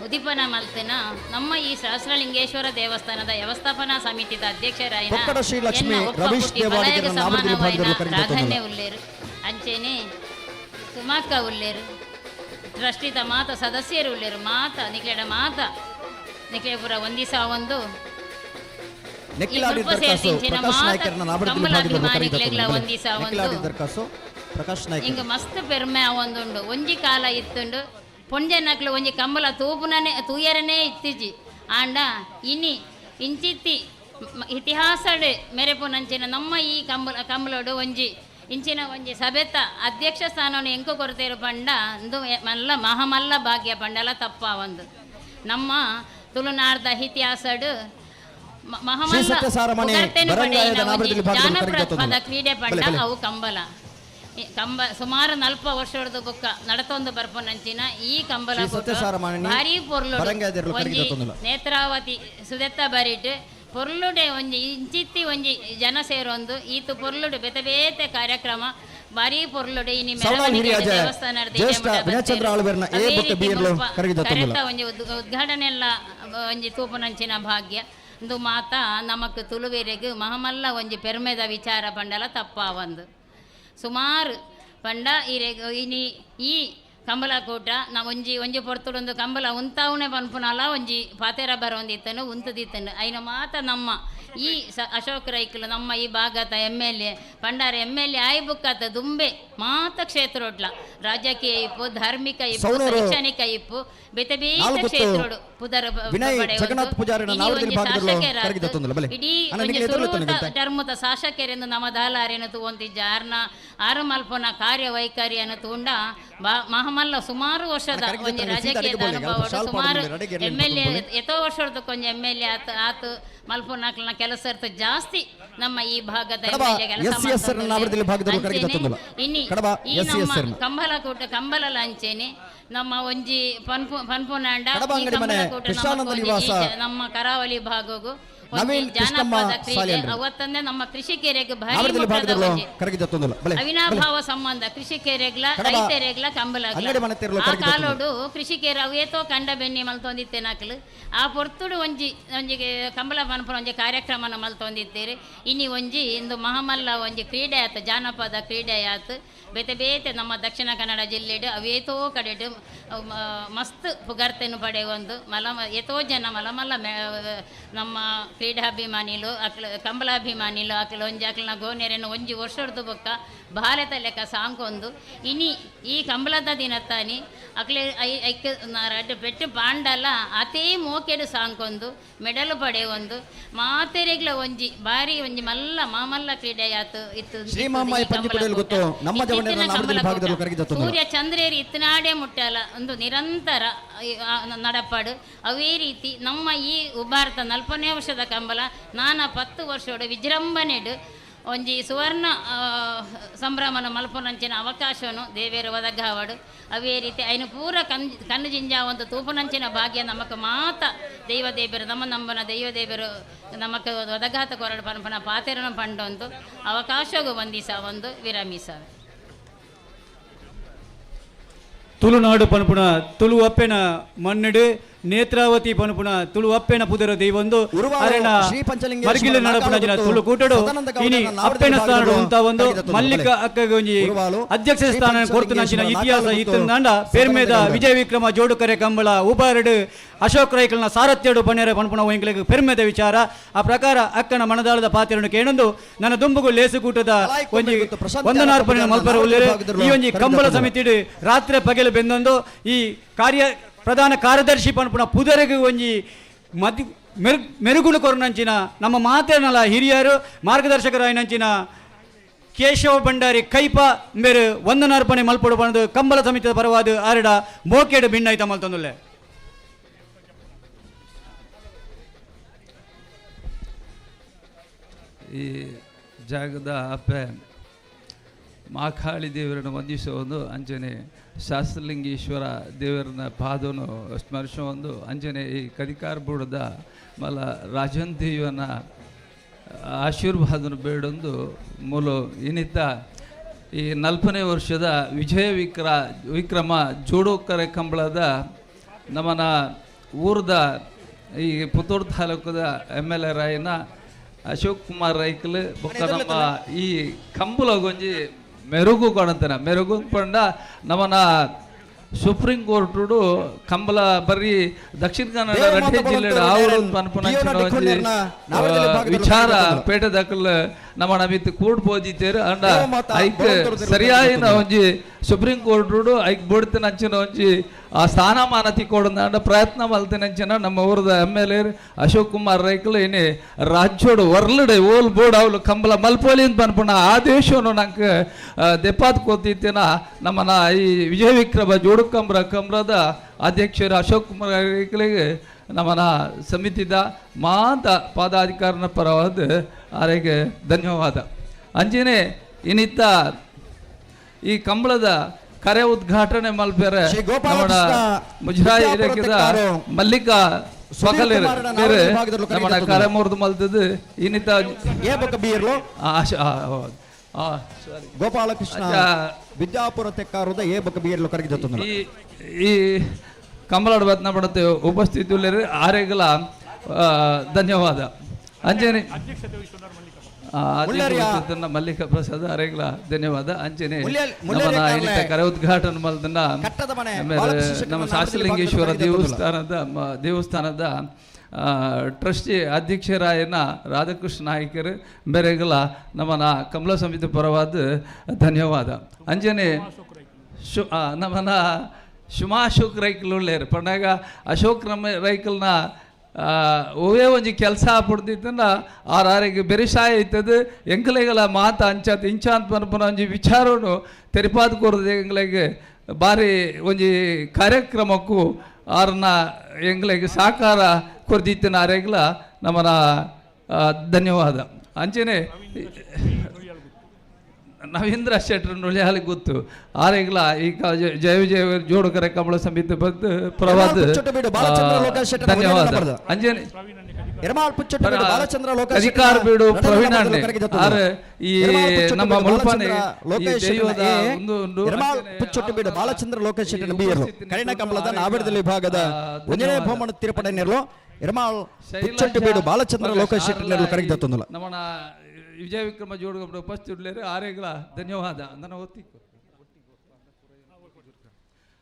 ಉದಿಪನ ಮಲ್ತಿನ ನಮ್ಮ ಈ ಸಹಸ್ರಲಿಂಗೇಶ್ವರ ದೇವಸ್ಥಾನದ ವ್ಯವಸ್ಥಾಪನಾ ಸಮಿತಿದ ಅಧ್ಯಕ್ಷರಾಯಿನ ಪ್ರಾಧಾನ್ಯ ಉಳ್ಳೇರು ಅಂಚೆನೆ ಸುಮಾಕ ಉಳ್ಳೇರು ಟ್ರಸ್ಟಿದ ಮಾತ ಸದಸ್ಯರು ಉಳ್ಳೇರು ಮಾತ ನಿಕ್ಲೆಡ ಮಾತ ನಿಕ್ಲೆಪುರ ಒಂದಿಸ ಒಂದು ನೆಕ್ಕಿಲಾಡಿ ದರ್ಕಾಸು ಪ್ರಕಾಶ್ ನಾಯ್ಕರನ್ನ ನಾಬರ್ದಿನ ಭಾಗದಲ್ಲಿ ನೆಕ್ಕಿಲಾಡಿ ದರ್ಕಾಸು ಪ್ರಕಾಶ್ ನಾಯ್ಕ ಹಿಂಗ ಮಸ್ತ್ ಪೆರ್ಮೆ ಒಂದುಂಡು ಒಂಜಿ ಕಾಲ ಇತ್ತುಂಡು ಪೊಂಜೆನಕ್ಲು ಒಂಜಿ ಕಂಬಲ ತೂಯರನೇ ಇತ್ತಿಜಿ ಆಂಡ ಇನಿ ಇಂಚಿತ್ತಿ ಇತಿಹಾಸಡ್ ಮೆರೆಪುನಂಚಿನ ನಮ್ಮ ಈ ಕಂಬಲೋಡು ಒಂಜಿ ಇಂಚಿನ ಒಂಜಿ ಸಭೆತ ಅಧ್ಯಕ್ಷ ಸ್ಥಾನವನ್ನು ಎಂಕು ಕೊರತೇರು ಪಂಡ ಇಂದು ಮಲ್ಲ ಮಹಮಲ್ಲ ಭಾಗ್ಯ ಪಂಡಲ ತಪ್ಪ ಒಂದು ನಮ್ಮ ತುಳುನಾಡ್ದ ಇತಿಹಾಸಡ್ ಜಾನಪದ ಕ್ರೀಡೆ ಪಂಡ ಅವು ಸುಮಾರು 40 ವರ್ಷದ ಬುಕ್ಕ ನಡತೊಂದು ಬರ್ಪನಂಚಿನ ಈ ಕಂಬಲ ಭಾರಿ ಪೊರ್ಲು ಒಂಜಿ ನೇತ್ರಾವತಿ ಸುದೆತ್ತ ಬರಿಟ್ ಪೊರ್ಲುಡೆ ಒಂಜಿ ಇಂಚಿತ್ತಿ ಒಂಜಿ ಜನ ಸೇರೊಂದು ಈತು ಪೊರ್ಲುಡು ಬೇತೆ ಬೇತೆ ಕಾರ್ಯಕ್ರಮ ಭಾರಿ ಪೊರ್ಲುಡೆ ಇನಿ ದೇವಸ್ಥಾನ ಒಂಜಿ ಉದ್ಘಾಟನೆ ಎಲ್ಲ ಒಂಜಿ ತೂಪುನಂಚಿನ ಭಾಗ್ಯ ಇಂದು ಮಾತ ನಮಕ್ ತುಳುವೆರೆಗ್ ಮಹಮಲ್ಲ ಒಂಜಿ ಪೆರ್ಮೆದ ವಿಚಾರ ಪಂಡಲ ತಪ್ಪ ಒಂದು ಸುಮಾರು ಪಂಡ ಇನಿ ಈ ಕಂಬಲಕೂಟ ನಾ ಒಂಜಿ ಪೊರ್ತುಡೊಂದು ಕಂಬಲ ಉಂತಾವಣೆ ಪನ್ಪುನಲ ಒಂಜಿ ಪಾತೆರ ಬರೊಂದಿತ್ತನು ಉಂತದಿತ್ತನು ಐನ ಮಾತ ನಮ್ಮ ಈ ಅಶೋಕ್ ರೈಕಲ್ ನಮ್ಮ ಈ ಭಾಗದ MLA ಪಂಡಾರ MLA ಆಯ್ ಬುಕ್ಕತ್ತ ದುಂಬೆ ಮಾತ ಕ್ಷೇತ್ರೊಡ್ಲ ರಾಜಕೀಯ ಇಪ್ಪು ಧಾರ್ಮಿಕ ಇಪ್ಪು ಶೈಕ್ಷಣಿಕ ಇಪ್ಪು ಬೇತೆ ಬೇತೆ ಕ್ಷೇತ್ರಡು ಪುದರ ಇಡೀ ಟರ್ಮುದ ಶಾಸಕರೆಂದು ನಮ್ಮ ದಾಲಾರೇನು ತೂಂತಿಜ್ಜ ಆರು ಮಲ್ಪನ ಕಾರ್ಯವೈಖರಿಯನ್ನು ತೂಂಡ ಮಹಮಲ್ಲ ಸುಮಾರು ವರ್ಷದ ಒಂಜಿ ರಾಜಕೀಯದ ಅನುಭವ ಸುಮಾರು MLA ಎಷ್ಟೋ ವರ್ಷದ ಕೊಂಚ MLA ಆತು ಮಲ್ಪನಾಕ್ಲನ ಕೆಲಸ ಇರ್ತ ಜಾಸ್ತಿ ನಮ್ಮ ಈ ಭಾಗದ ಇನಿ ಈ ನಮ್ಮ ಕಂಬಲಕೂಟ ಕಂಬಲ ಲಂಚೆನೆ ನಮ್ಮ ಒಂಜಿ ಪನ್ಪುನಾಂಡ ನಮ್ಮ ಕರಾವಳಿ ಭಾಗಗೂ ಜಾನಪದ ಕ್ರೀಡೆ ಅವತ್ತಂದೆ ನಮ್ಮ ಕೃಷಿಕೆರೆಗೆ ಭಾರಿ ಅವಿನಾಭಾವ ಸಂಬಂಧ ಕೃಷಿಕೆರೆಗ್ಲ ರೈತರೆಗ್ಲ ಕಂಬಲ ಆ ಕಾಲೋಡು ಕೃಷಿಕೆರೆ ಅವೇತೋ ಕಂಡ ಬೆನ್ನಿ ಮಲ್ತೊಂದಿತ್ತೆ ನಾಕ್ಲು ಆ ಪೊರ್ತುಡು ಒಂಜಿಗೆ ಕಂಬಲ ಪನ್ಪುನ ಒಂಜಿ ಕಾರ್ಯಕ್ರಮನ ಮಲ್ತೊಂದಿತ್ತೇರಿ ಇನಿ ಒಂಜಿ ಇಂದು ಮಹಮಲ್ಲ ಒಂಜಿ ಕ್ರೀಡೆ ಆಯ್ತು ಜಾನಪದ ಕ್ರೀಡೆ ಆಯ್ತು ಬೇತೆ ಬೇತೆ ನಮ್ಮ ದಕ್ಷಿಣ ಕನ್ನಡ ಜಿಲ್ಲೆಡು ಅವೇತೋ ಕಡೆಡು ಮಸ್ತ್ ಪುಗರ್ತೆನು ಪಡೆಯೊಂದು ಎತೋ ಜನ ಮಲಮಲ್ಲ ನಮ್ಮ ಕ್ರೀಡಾಭಿಮಾನಿಲು ಅಕ್ಲ ಕಂಬಲಾಭಿಮಾನಿಲು ಅಕ್ಲ ಒಂಜಿ ಅಕ್ಲನ ಗೋನೆರೆನು ಒಂಜಿ ವರ್ಷದ ಬೊಕ್ಕ ಬಾಲೆತ ಲೆಕ್ಕ ಸಾಂಕೊಂದು ಇನಿ ಈ ಕಂಬಳದ ದಿನತ್ತಾನಿ ಅಕ್ಲೆ ಐಕ್ ರಡ್ಡು ಪೆಟ್ಟು ಪಾಂಡಲ ಅತೇ ಮೋಕೆಡು ಸಾಂಕೊಂದು ಮೆಡಲು ಪಡೆಯೊಂದು ಮಾತೆರೆಗ್ಲ ಒಂಜಿ ಬಾರಿ ಒಂಜಿ ಮಲ್ಲ ಮಾಮಲ್ಲ ಕ್ರೀಡೆ ಆತು ಇತ್ತು ಸೂರ್ಯ ಚಂದ್ರೇರಿ ಇತ್ತನಾಡೆ ಮುಟ್ಟಲ ಒಂದು ನಿರಂತರ ನಡಪಾಡು ಅವೇ ರೀತಿ ನಮ್ಮ ಈ ಉಭಾರತ 40ನೇ ವರ್ಷದ ಕಂಬಲ 10 ವರ್ಷೋಡು ವಿಜೃಂಭಣೆಡು ಒಂಜಿ ಸುವರ್ಣ ಸಂಭ್ರಮನ ಮಲ್ಪುನಂಚಿನ ಅವಕಾಶವನ್ನು ದೇವೇರು ಒದಗಾವಡು ಅವೇ ರೀತಿ ಐನು ಪೂರ ಕಣ್ಣು ಜಿಂಜ ಒಂದು ತೂಪುನಂಚಿನ ಭಾಗ್ಯ ನಮಕ್ ಮಾತ ದೈವದೇವರು ನಂಬನ ದೈವದೇವರು ನಮಕ್ ಒದಗಾತ ಕೊರಡು ಪನ್ಪನ ಪಾತೆರನ ಪಂಡೊಂದು ಅವಕಾಶಗೂ ಒಂದಿಸ ಒಂದು ವಿರಮಿಸ ತುಳುನಾಡು ಪನ್ಪುನ ತುಳು ಅಪ್ಪೆನ ಮಣ್ಣೆಡು ನೇತ್ರಾವತಿ ಪನ್ಪುನ ತುಳು ಅಪ್ಪೆನ ಪುದರ ದೈವೊಂದು ಅರೆನ ಮರ್ಗಿಲ ನಡಪುನ ತುಳು ಕೂಟಡು ಇನಿ ಅಪ್ಪೆನ ಸ್ಥಾನ ಉಂತ ಒಂದು ಮಲ್ಲಿಕ ಅಕ್ಕಗೆ ಒಂಜಿ ಅಧ್ಯಕ್ಷ ಸ್ಥಾನ ಕೊರ್ತು ನಂಚಿನ ಇತಿಹಾಸ ಇತ್ತಂದಾಂಡ ಪೆರ್ಮೆದ ವಿಜಯ ವಿಕ್ರಮ ಜೋಡುಕರೆ ಕಂಬಳ ಉಬಾರಡು ಅಶೋಕ್ ರೈಕಲ್ನ ಸಾರಥ್ಯಡು ಪನ್ನೆರ ಪನ್ಪುನ ಒಯ್ಕಲಿಗೆ ಪೆರ್ಮೆದ ವಿಚಾರ ಆ ಪ್ರಕಾರ ಅಕ್ಕನ ಮನದಾಳದ ಪಾತ್ರವನ್ನು ಕೇಳೊಂದು ನನ್ನ ದುಂಬುಗು ಲೇಸು ಕೂಟದ ಒಂಜಿ ವಂದನಾರ್ಪಣೆ ಮಲ್ಪರ ಉಳ್ಳೇರು ಈ ಒಂಜಿ ಕಂಬಳ ಸಮಿತಿಡು ರಾತ್ರಿ ಪಗೆಲು ಬೆಂದೊಂದು ಈ ಪ್ರಧಾನ ಕಾರ್ಯದರ್ಶಿ ಪನ್ಪುನ ಪುದರೆಗೆ ಒಂಜಿ ಮೆರುಗುಲು ಕೊರನಂಚಿನ ನಮ್ಮ ಮಾತೇನಲ ಹಿರಿಯರು ಮಾರ್ಗದರ್ಶಕರಾಯಿನಂಚಿನ ಕೇಶವ ಭಂಡಾರಿ ಕೈಪ ಮೇರು ವಂದನಾರ್ಪಣೆ ಮಲ್ಪಡು ಪಣದು ಕಂಬಳ ಸಮಿತಿಯ ಪರವಾದ ಆರಡ ಮೋಕೆಡು ಭಿನ್ನಾಯ್ತ ಮಲ್ತೊಂದುಲ್ಲೆ ಈ ಜಾಗದ ಅಪ್ಪೆ ಮಾಕಾಳಿ ದೇವರನ್ನು ವಂದಿಸುವುದು ಅಂಜನೆ ಶಾಸ್ತ್ರಲಿಂಗೇಶ್ವರ ದೇವರನ್ನ ಪಾದವನ್ನು ಸ್ಮರಿಸುವುದು ಅಂಜನೆ ಈ ಕದಿಕಾರ ಬುಡದ ಮಲ ರಾಜನ್ ದೇವನ ಆಶೀರ್ವಾದವನ್ನು ಬೇಡೊಂದು ಮೂಲ ಇನ್ನಿತ ಈ 40ನೇ ವರ್ಷದ ವಿಜಯ ವಿಕ್ರಮ ಜೋಡೋಕರೆ ಕಂಬಳದ ನಮ್ಮನ ಊರದ ಈ ಪುತ್ತೂರು ತಾಲೂಕದ MLA ರಾಯನ ಅಶೋಕ್ ಕುಮಾರ್ ರೈಕಲ್ ಬೊಕ್ಕ ನಮ್ಮ ಈ ಕಂಬುಲ ಗೊಂಜಿ ಮೆರುಗು ಕಾಣುತ್ತಾನೆ ಮೆರುಗು ಪಂಡ ನಮ್ಮನ ಸುಪ್ರೀಂ ಕೋರ್ಟ್ ಕಂಬಲ ಬರ್ರಿ ದಕ್ಷಿಣ ಕನ್ನಡ ರಡ್ಡೆ ಜಿಲ್ಲೆ ಆವೂರು ವಿಚಾರ ಪೇಟ ದಾಖಲ ನಮ್ಮ ನಮಿತ್ ಕೋರ್ಟ್ ಬೋದಿತ್ತೇರು ಅಂಡ ಐಕ್ ಸರಿಯಾಯಿನ ಒಂಜಿ ಸುಪ್ರೀಂ ಕೋರ್ಟ್ ಐಕ್ ಬೋಡ್ತೇನೆ ಅಂಚಿನ ಒಂಜಿ ಆ ಸ್ಥಾನಮಾನ ತಿಕ್ಕೊಡಂದ ಅಂಡ ಪ್ರಯತ್ನ ಮಲ್ತೇನೆ ಅಂಚಿನ ನಮ್ಮ ಊರದ MLA ಅಶೋಕ್ ಕುಮಾರ್ ರೈಕಲ್ ಏನೇ ರಾಜ್ಯೋಡು ವರ್ಲ್ಡ್ ಓಲ್ ಬೋರ್ಡ್ ಅವಳು ಕಂಬಲ ಮಲ್ಪೋಲಿ ಅಂತ ಅನ್ಪುಣ ಆದೇಶವನ್ನು ನಂಗೆ ದೆಪಾತ್ ಕೋತಿತ್ತೇನ ನಮ್ಮನ ಈ ವಿಜಯ ವಿಕ್ರಮ ಜೋಡು ಕಂಬ್ರದ ಅಧ್ಯಕ್ಷರು ಅಶೋಕ್ ಕುಮಾರ್ ರೈಕಲಿಗೆ ನಮ್ಮನ ಸಮಿತಿದ ಮಾತ ಪದಾಧಿಕಾರನ ಪರವಾದ ಆರೆಗೆ ಧನ್ಯವಾದ ಅಂಜನೆ ಇನ್ನಿತ್ತ ಈ ಕಂಬಳದ ಕರೆ ಉದ್ಘಾಟನೆ ಮಲ್ಪೇರೆ ಮುಜರಾಯಿ ಇಲಾಖೆದ ಮಲ್ಲಿಕಾ ಸ್ವಕಲೇರು ನಮ್ಮ ಕರೆ ಮುರಿದು ಮಲ್ತದ್ದು ಇನ್ನಿತ್ತ ಗೋಪಾಲಕೃಷ್ಣ ವಿದ್ಯಾಪುರ ತೆಕ್ಕಾರದ ಏ ಬಕ ಬಿಯರ್ಲು ಕರಗಿದ ಈ ಕಂಬಳದ ಬತ್ನ ಪಡತೆ ಉಪಸ್ಥಿತಿ ಆರೆಗಲ ಧನ್ಯವಾದ ಅಂಜನೆ ಮಲ್ಲಿಕಾ ಪ್ರಸಾದ್ ಅರೆಗಲ ಧನ್ಯವಾದ ಅಂಜನೆ ಕರೆ ಉದ್ಘಾಟನೆ ಮಲ್ದನ್ನ ನಮ್ಮ ಶಾಸ್ತ್ರಲಿಂಗೇಶ್ವರ ದೇವಸ್ಥಾನದ ಟ್ರಸ್ಟಿ ಅಧ್ಯಕ್ಷರಾಯನ ರಾಧಾಕೃಷ್ಣ ನಾಯ್ಕರು ಬೇರೆಗಲ ನಮ್ಮನ ಕಮಲ ಸಮಿತಿ ಪರವಾದ ಧನ್ಯವಾದ ಅಂಜನೆ ನಮ್ಮನ ಶುಮಾ ಅಶೋಕ್ ರೈಕಲ್ ಉಳ್ಳೇರು ಪಂಡಾಗ ಅಶೋಕ್ ರೈಕಲ್ನ ಓವೇ ಒಂಜಿ ಕೆಲಸ ಪಡ್ದಿತ್ತಂದ ಆರಿಗೆ ಬೆರಿಸಾಯ ಐತದ ಎಂಕಲೆಗಳ ಮಾತ ಅಂಚಾತ್ ಇಂಚಾಂತ್ ಪನ್ಪನ ಒಂಜಿ ವಿಚಾರನು ತೆರಿಪಾದ ಕೊರದು ಎಂಗ್ಲೆಗೆ ಬಾರಿ ಒಂಜಿ ಕಾರ್ಯಕ್ರಮಕ್ಕೂ ಆರನ್ನ ಎಂಗ್ಲೆಗೆ ಸಾಕಾರ ಕೊರ್ದಿತ್ತಿನ ಆರೆಗ್ಲ ನಮ್ಮನ ಧನ್ಯವಾದ ಅಂಚೆನೆ ನವೀಂದ್ರ ಶೆಟ್ಟರ್ ನುಳಿಯಾಲಿ ಗೊತ್ತು ಆರೆಗ್ಲ ಈಗ ಜಯ ವಿಜಯ ಜೋಡುಕರೆ ಕಮಲ ಸಮಿತಿ ಬಂದು ಪ್ರವಾದ ಧನ್ಯವಾದ ಅಂಜನೆ ಅಧಿಕಾರ ಬೀಡು ಪ್ರವೀಣ ಈ ನಮ್ಮ ಮುಲ್ಪನೆ ಬಾಲಚಂದ್ರ ಲೋಕೇಶ್ ಶೆಟ್ಟರ್ ಬೀರು ಕರಿಣ ಕಂಬಳದ ನಾವೇಡದಲ್ಲಿ ವಿಭಾಗದ ಒಂದನೇ ಬಹುಮಾನ ತಿರುಪಡೆ ನೆರಳು ಎರಮಾಳ್ ಬೀಡು ಬಾಲಚಂದ್ರ ಲೋಕೇಶ್ ಶೆಟ್ಟರ್ ನೆರಳು ಕರಗಿದ ತೊಂದಲ ನಮ್ಮನ ವಿಜಯ ವಿಕ್ರಮ ಜೋಡುಗಬ್ಬ ಉಪಸ್ಥಿತರು ಆರೆಗಳ ಧನ್ಯವಾದ ನನ್ನ ಒತ್ತಿ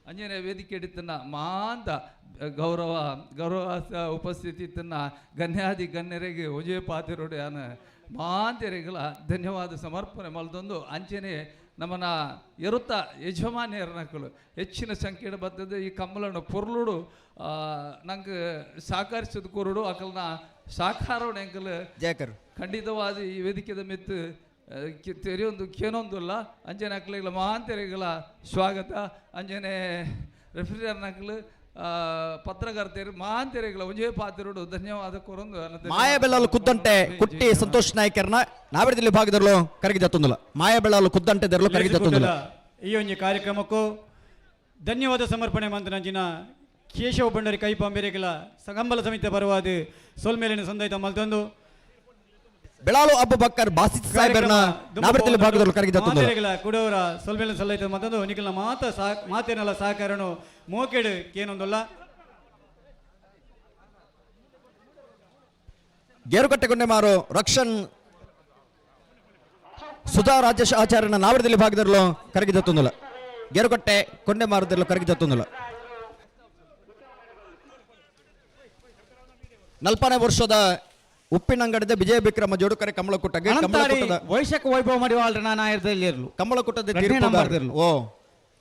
ಅಂಜನೆ ವೇದಿಕೆ ಹಿಡಿತನ್ನ ಮಾಂತ ಗೌರವ ಉಪಸ್ಥಿತಿ ತನ್ನ ಗಣ್ಯಾದಿ ಗಣ್ಯರಿಗೆ ಒಜೆ ಪಾತಿರೋಡೆ ಅನ ಮಾಂತೆರೆಗಳ ಧನ್ಯವಾದ ಸಮರ್ಪಣೆ ಮಲ್ದೊಂದು ಅಂಚನೆ ನಮ್ಮನ ಇರುತ್ತ ಯಜಮಾನಿಯರನಕ್ಕಳು ಹೆಚ್ಚಿನ ಸಂಖ್ಯೆಯ ಬರ್ತದೆ ಈ ಕಮ್ಮಲನ್ನು ಪೊರ್ಲುಡು ನಂಗೆ ಸಹಕರಿಸಿದ ಕೊರಡು ಅಕಲ್ನ ಸಾಕಾರ ಎಂಕಲ್ ಖಂಡಿತವಾದ ಈ ವೇದಿಕೆದ ಮಿತ್ತು ತೆರೆಯೊಂದು ಕೇನೊಂದಿಲ್ಲ ಅಂಜನೆ ಅಕ್ಕಲಿಗಳ ಮಹಾಂತೆರೆಗಳ ಸ್ವಾಗತ ಅಂಜನೆ ರೆಫ್ರಿಜರ್ ನಕಲು ಪತ್ರಕರ್ತೆಯರು ಮಹಾಂತೆರೆಗಳ ಒಂಜೇ ಪಾತಿರೋಡು ಧನ್ಯವಾದ ಕೊರೊಂದು ಮಾಯಬೆಳ್ಳಲು ಕುದ್ದಂಟೆ ಕುಟ್ಟಿ ಸಂತೋಷ್ ನಾಯ್ಕರ್ನ ನಾವೇಡದಲ್ಲಿ ಭಾಗದಲ್ಲೂ ಕರಗಿದ ತೊಂದಲ ಮಾಯಬೆಳ್ಳಲು ಕುದ್ದಂಟೆ ದೆರಲು ಕರಗಿದ ತೊಂದಲ ಈ ಒಂದು ಕಾರ್ಯಕ್ರಮಕ್ಕೂ ಧನ್ಯವಾದ ಸಮರ್ಪಣೆ ಮಂತನಂಚಿನ ಕೇಶವ ಬಂಡರಿ ಕೈಪಾಂಬೇರೆಗಳ ಸಂಗಂಬಲ ಸಮಿತಿ ಪರವಾದ ಸೋಲ್ಮೇಲಿನ ಸಂದೈತ ಮಲ್ತಂದು ಬೆಳಾಲು ಅಬ್ಬುಬಕ್ಕರ್ ಬಾಸಿತ್ ಸಾಹೇಬರ್ನ ನಾವೇಡದಲ್ಲಿ ಭಾಗದಲ್ಲೂ ಕರಗಿದ ತೊಂದಲ ಕುಡವರ ಸೋಲ್ಮೇಲಿನ ಸಂದೈತ ಮಲ್ತಂದು ನಿಖಲ್ನ ಮಾತೇನಲ್ಲ ಸಹಕಾರನು ಮೋಕೆಡು ಕೇನೊಂದಲ್ಲ ಗೇರುಕಟ್ಟೆಗೊಂಡೆ ಮಾರು ರಕ್ಷನ್ ಸುಧಾ ರಾಜೇಶ್ ಆಚಾರ್ಯನ ನಾವೇಡದಲ್ಲಿ ಭಾಗದಲ್ಲೂ ಕರಗಿದ ತೊಂದಲ ಗೇರುಕಟ್ಟೆ ಕೊಂಡೆ ಮಾರದಲ್ಲೂ ಕರಗಿದ ತೊಂದಲ 40ನೇ ವರ್ಷದ ಉಪ್ಪಿನಂಗಡದ ವಿಜಯ ವಿಕ್ರಮ ಜೋಡುಕರೆ ಕಮಲಕುಟ್ಟಗೆ ವೈಶಾಖ ವೈಭವ ಮಾಡಿವಾಳ್ರ ನಾನು ಆಯರ್ದಲ್ಲಿ ಇರಲು ಕಮಲಕುಟ್ಟದ ತೀರ್ಪುಗಾರರು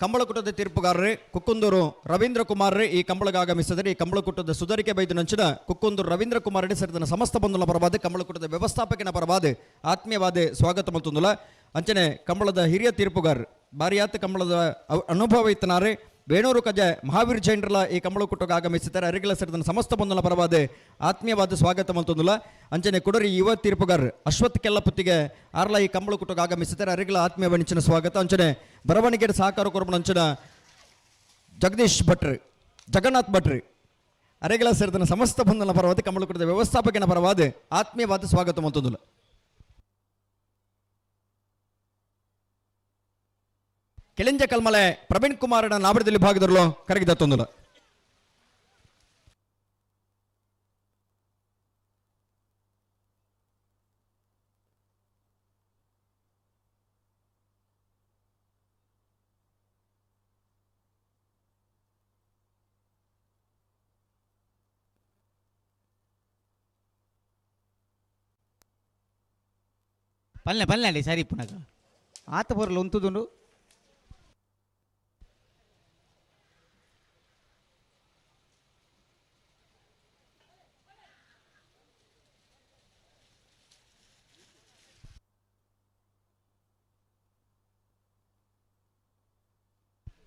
ಕಂಬಳಕುಟ್ಟದ ತೀರ್ಪುಗಾರರೇ ಕುಕ್ಕುಂದೂರು ರವೀಂದ್ರ ಕುಮಾರ್ ಈ ಕಂಬಳಗೆ ಆಗಮಿಸಿದರೆ ಈ ಕಂಬಳಕುಟ್ಟದ ಸುಧಾರಿಕೆ ಬೈದು ನಂಚಿನ ಕುಕ್ಕುಂದೂರು ರವೀಂದ್ರ ಕುಮಾರ್ ಸೇರಿದ ಸಮಸ್ತ ಬಂಧುಲ ಪರವಾದ ಕಂಬಳಕುಟ್ಟದ ವ್ಯವಸ್ಥಾಪಕನ ಪರವಾದ ಆತ್ಮೀಯವಾದ ಸ್ವಾಗತ ಮಲ್ತುಂದುಲ ಅಂಚನೆ ಕಂಬಳದ ಹಿರಿಯ ತೀರ್ಪುಗಾರ ಬಾರಿಯಾತ ಕಂಬಳದ ಅನುಭವ ಇತ್ತನಾರೆ ಬೇಣೂರು ಕಜ ಮಹಾವೀರ್ ಜೈನ್ರಲ ಈ ಕಂಬಳಕುಟ್ಟಗೆ ಆಗಮಿಸಿದ್ದಾರೆ ಅರಿಗಳ ಸೇರಿದ ಸಮಸ್ತ ಬಂಧುಲ ಪರವಾದ ಆತ್ಮೀಯವಾದ ಸ್ವಾಗತ ಮಲ್ತುಂದುಲ ಅಂಚನೆ ಕುಡರಿ ಯುವ ತೀರ್ಪುಗಾರ ಅಶ್ವಥ್ ಕೆಲ್ಲಪುತ್ತಿಗೆ ಆರ್ಲ ಈ ಕಂಬಳಕುಟ್ಟಗೆ ಆಗಮಿಸಿದ್ದಾರೆ ಅರಿಗಳ ಆತ್ಮೀಯ ವಂಚನ ಸ್ವಾಗತ ಅಂಚನೆ ಬರವಣಿಗೆ ಸಹಕಾರ ಕೊರಬಣ ಅಂಚನ ಜಗದೀಶ್ ಭಟ್ರು ಜಗನ್ನಾಥ್ ಭಟ್ರು ಅರೆಗಳ ಸೇರಿದ ಸಮಸ್ತ ಬಂಧುಲ ಪರವಾದ ಕಂಬಳಕುಟ್ಟದ ವ್ಯವಸ್ಥಾಪಕನ ಪರವಾದ ಆತ್ಮೀಯವಾದ ಸ್ವಾಗತ ಮಲ್ತುಂದುಲ ಕೆಳಂಜ ಕಲ್ಮಲೆ ಪ್ರವೀಣ್ ಕುಮಾರನ ನಾವಡದಲ್ಲಿ ಭಾಗದಲ್ಲೂ ಕರಗಿದ ತೊಂದಲ ಪಲ್ಲೆ ಸರಿ ಪುನಗ ಆತ ಬರಲ್ಲ ಒಂತುದುಂಡು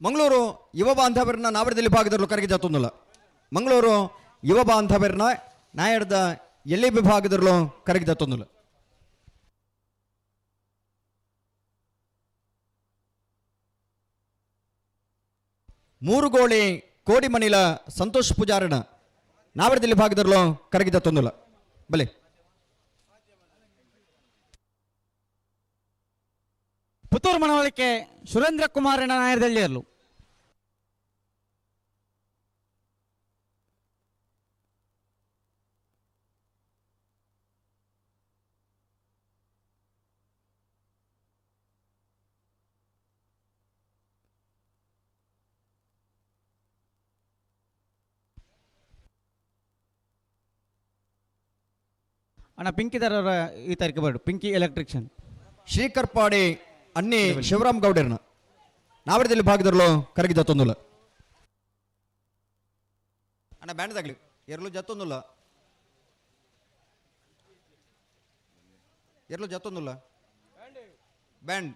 ಮಂಗಳೂರು ಯುವ ಬಾಂಧವರನ್ನ ನಾವಡದಲ್ಲಿ ಭಾಗದಲ್ಲೂ ಕರೆಗೆ ಜಾತೊಂದಿಲ್ಲ. ಮಂಗಳೂರು ಯುವ ಬಾಂಧವರನ್ನ ನಾಯಡ್ದ ಎಲ್ಲಿ ವಿಭಾಗದಲ್ಲೂ ಕರೆಗೆ ಜಾತೊಂದಿಲ್ಲ. ಮೂರು ಗೋಳಿ ಕೋಡಿಮಣಿಲ ಸಂತೋಷ್ ಪೂಜಾರಣ ನಾವಡದಲ್ಲಿ ಭಾಗದಲ್ಲೂ ಕರೆಗೆ ಜಾತೊಂದಿಲ್ಲ. ಬಲೆ ಪುತ್ತೂರು ಮನವಳಿಕೆ ಸುರೇಂದ್ರ ಕುಮಾರನ ನಾಯರದಲ್ಲಿ ಇರಲು. ಅಣ್ಣ ಪಿಂಕಿ ದರವರ ಈ ತಾರೀಕು ಬರ್ಡು ಪಿಂಕಿ ಎಲೆಕ್ಟ್ರಿಷಿಯನ್ ಶ್ರೀಕರ್ಪಾಡಿ ಅನ್ನಿ ಶಿವರಾಮ್ ಗೌಡರ್ನ ನಾವಡದಲ್ಲಿ ಭಾಗದಲ್ಲೂ ಕರೆಗೆ ಜಾತೊಂದಿಲ್ಲ. ಅಣ್ಣ ಬ್ಯಾಂಡ್ದಾಗ್ಲಿ ಎರಲು ಜಾತೊಂದಿಲ್ಲ. ಎರಲು ಜಾತೊಂದಿಲ್ಲ ಬ್ಯಾಂಡ್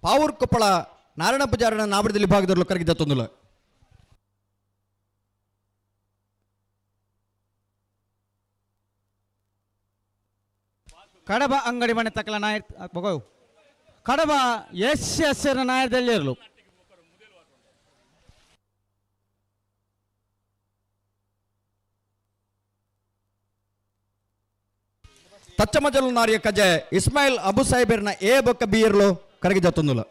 ಪಾವೂರ್ ಕೊಪ್ಪಳ ನಾರಾಯಣ ಪೂಜಾರಣ ನಾವಡದಲ್ಲಿ ಭಾಗದಲ್ಲೂ ಕರೆಗೆ ಜಾತೊಂದಿಲ್ಲ. ಕಡಬ ಅಂಗಡಿ ಮನೆ ತಕ್ಕಲ ನಾಯರ್ ಕಡಬ ಎಸ್ ನಾಯರದಲ್ಲಿ ಇರಲು. ತಚ್ಚಮಜಲು ನಾರಿಯ ಕಜೆ ಇಸ್ಮಾಯಿಲ್ ಅಬು ಸಾಹೇಬರ್ನ ಎ ಬೊಕ್ಕ ಬಿ ಇರ್ಲು ಕರೆಗೆ ಜಾತೊಂದಿಲ್ಲ.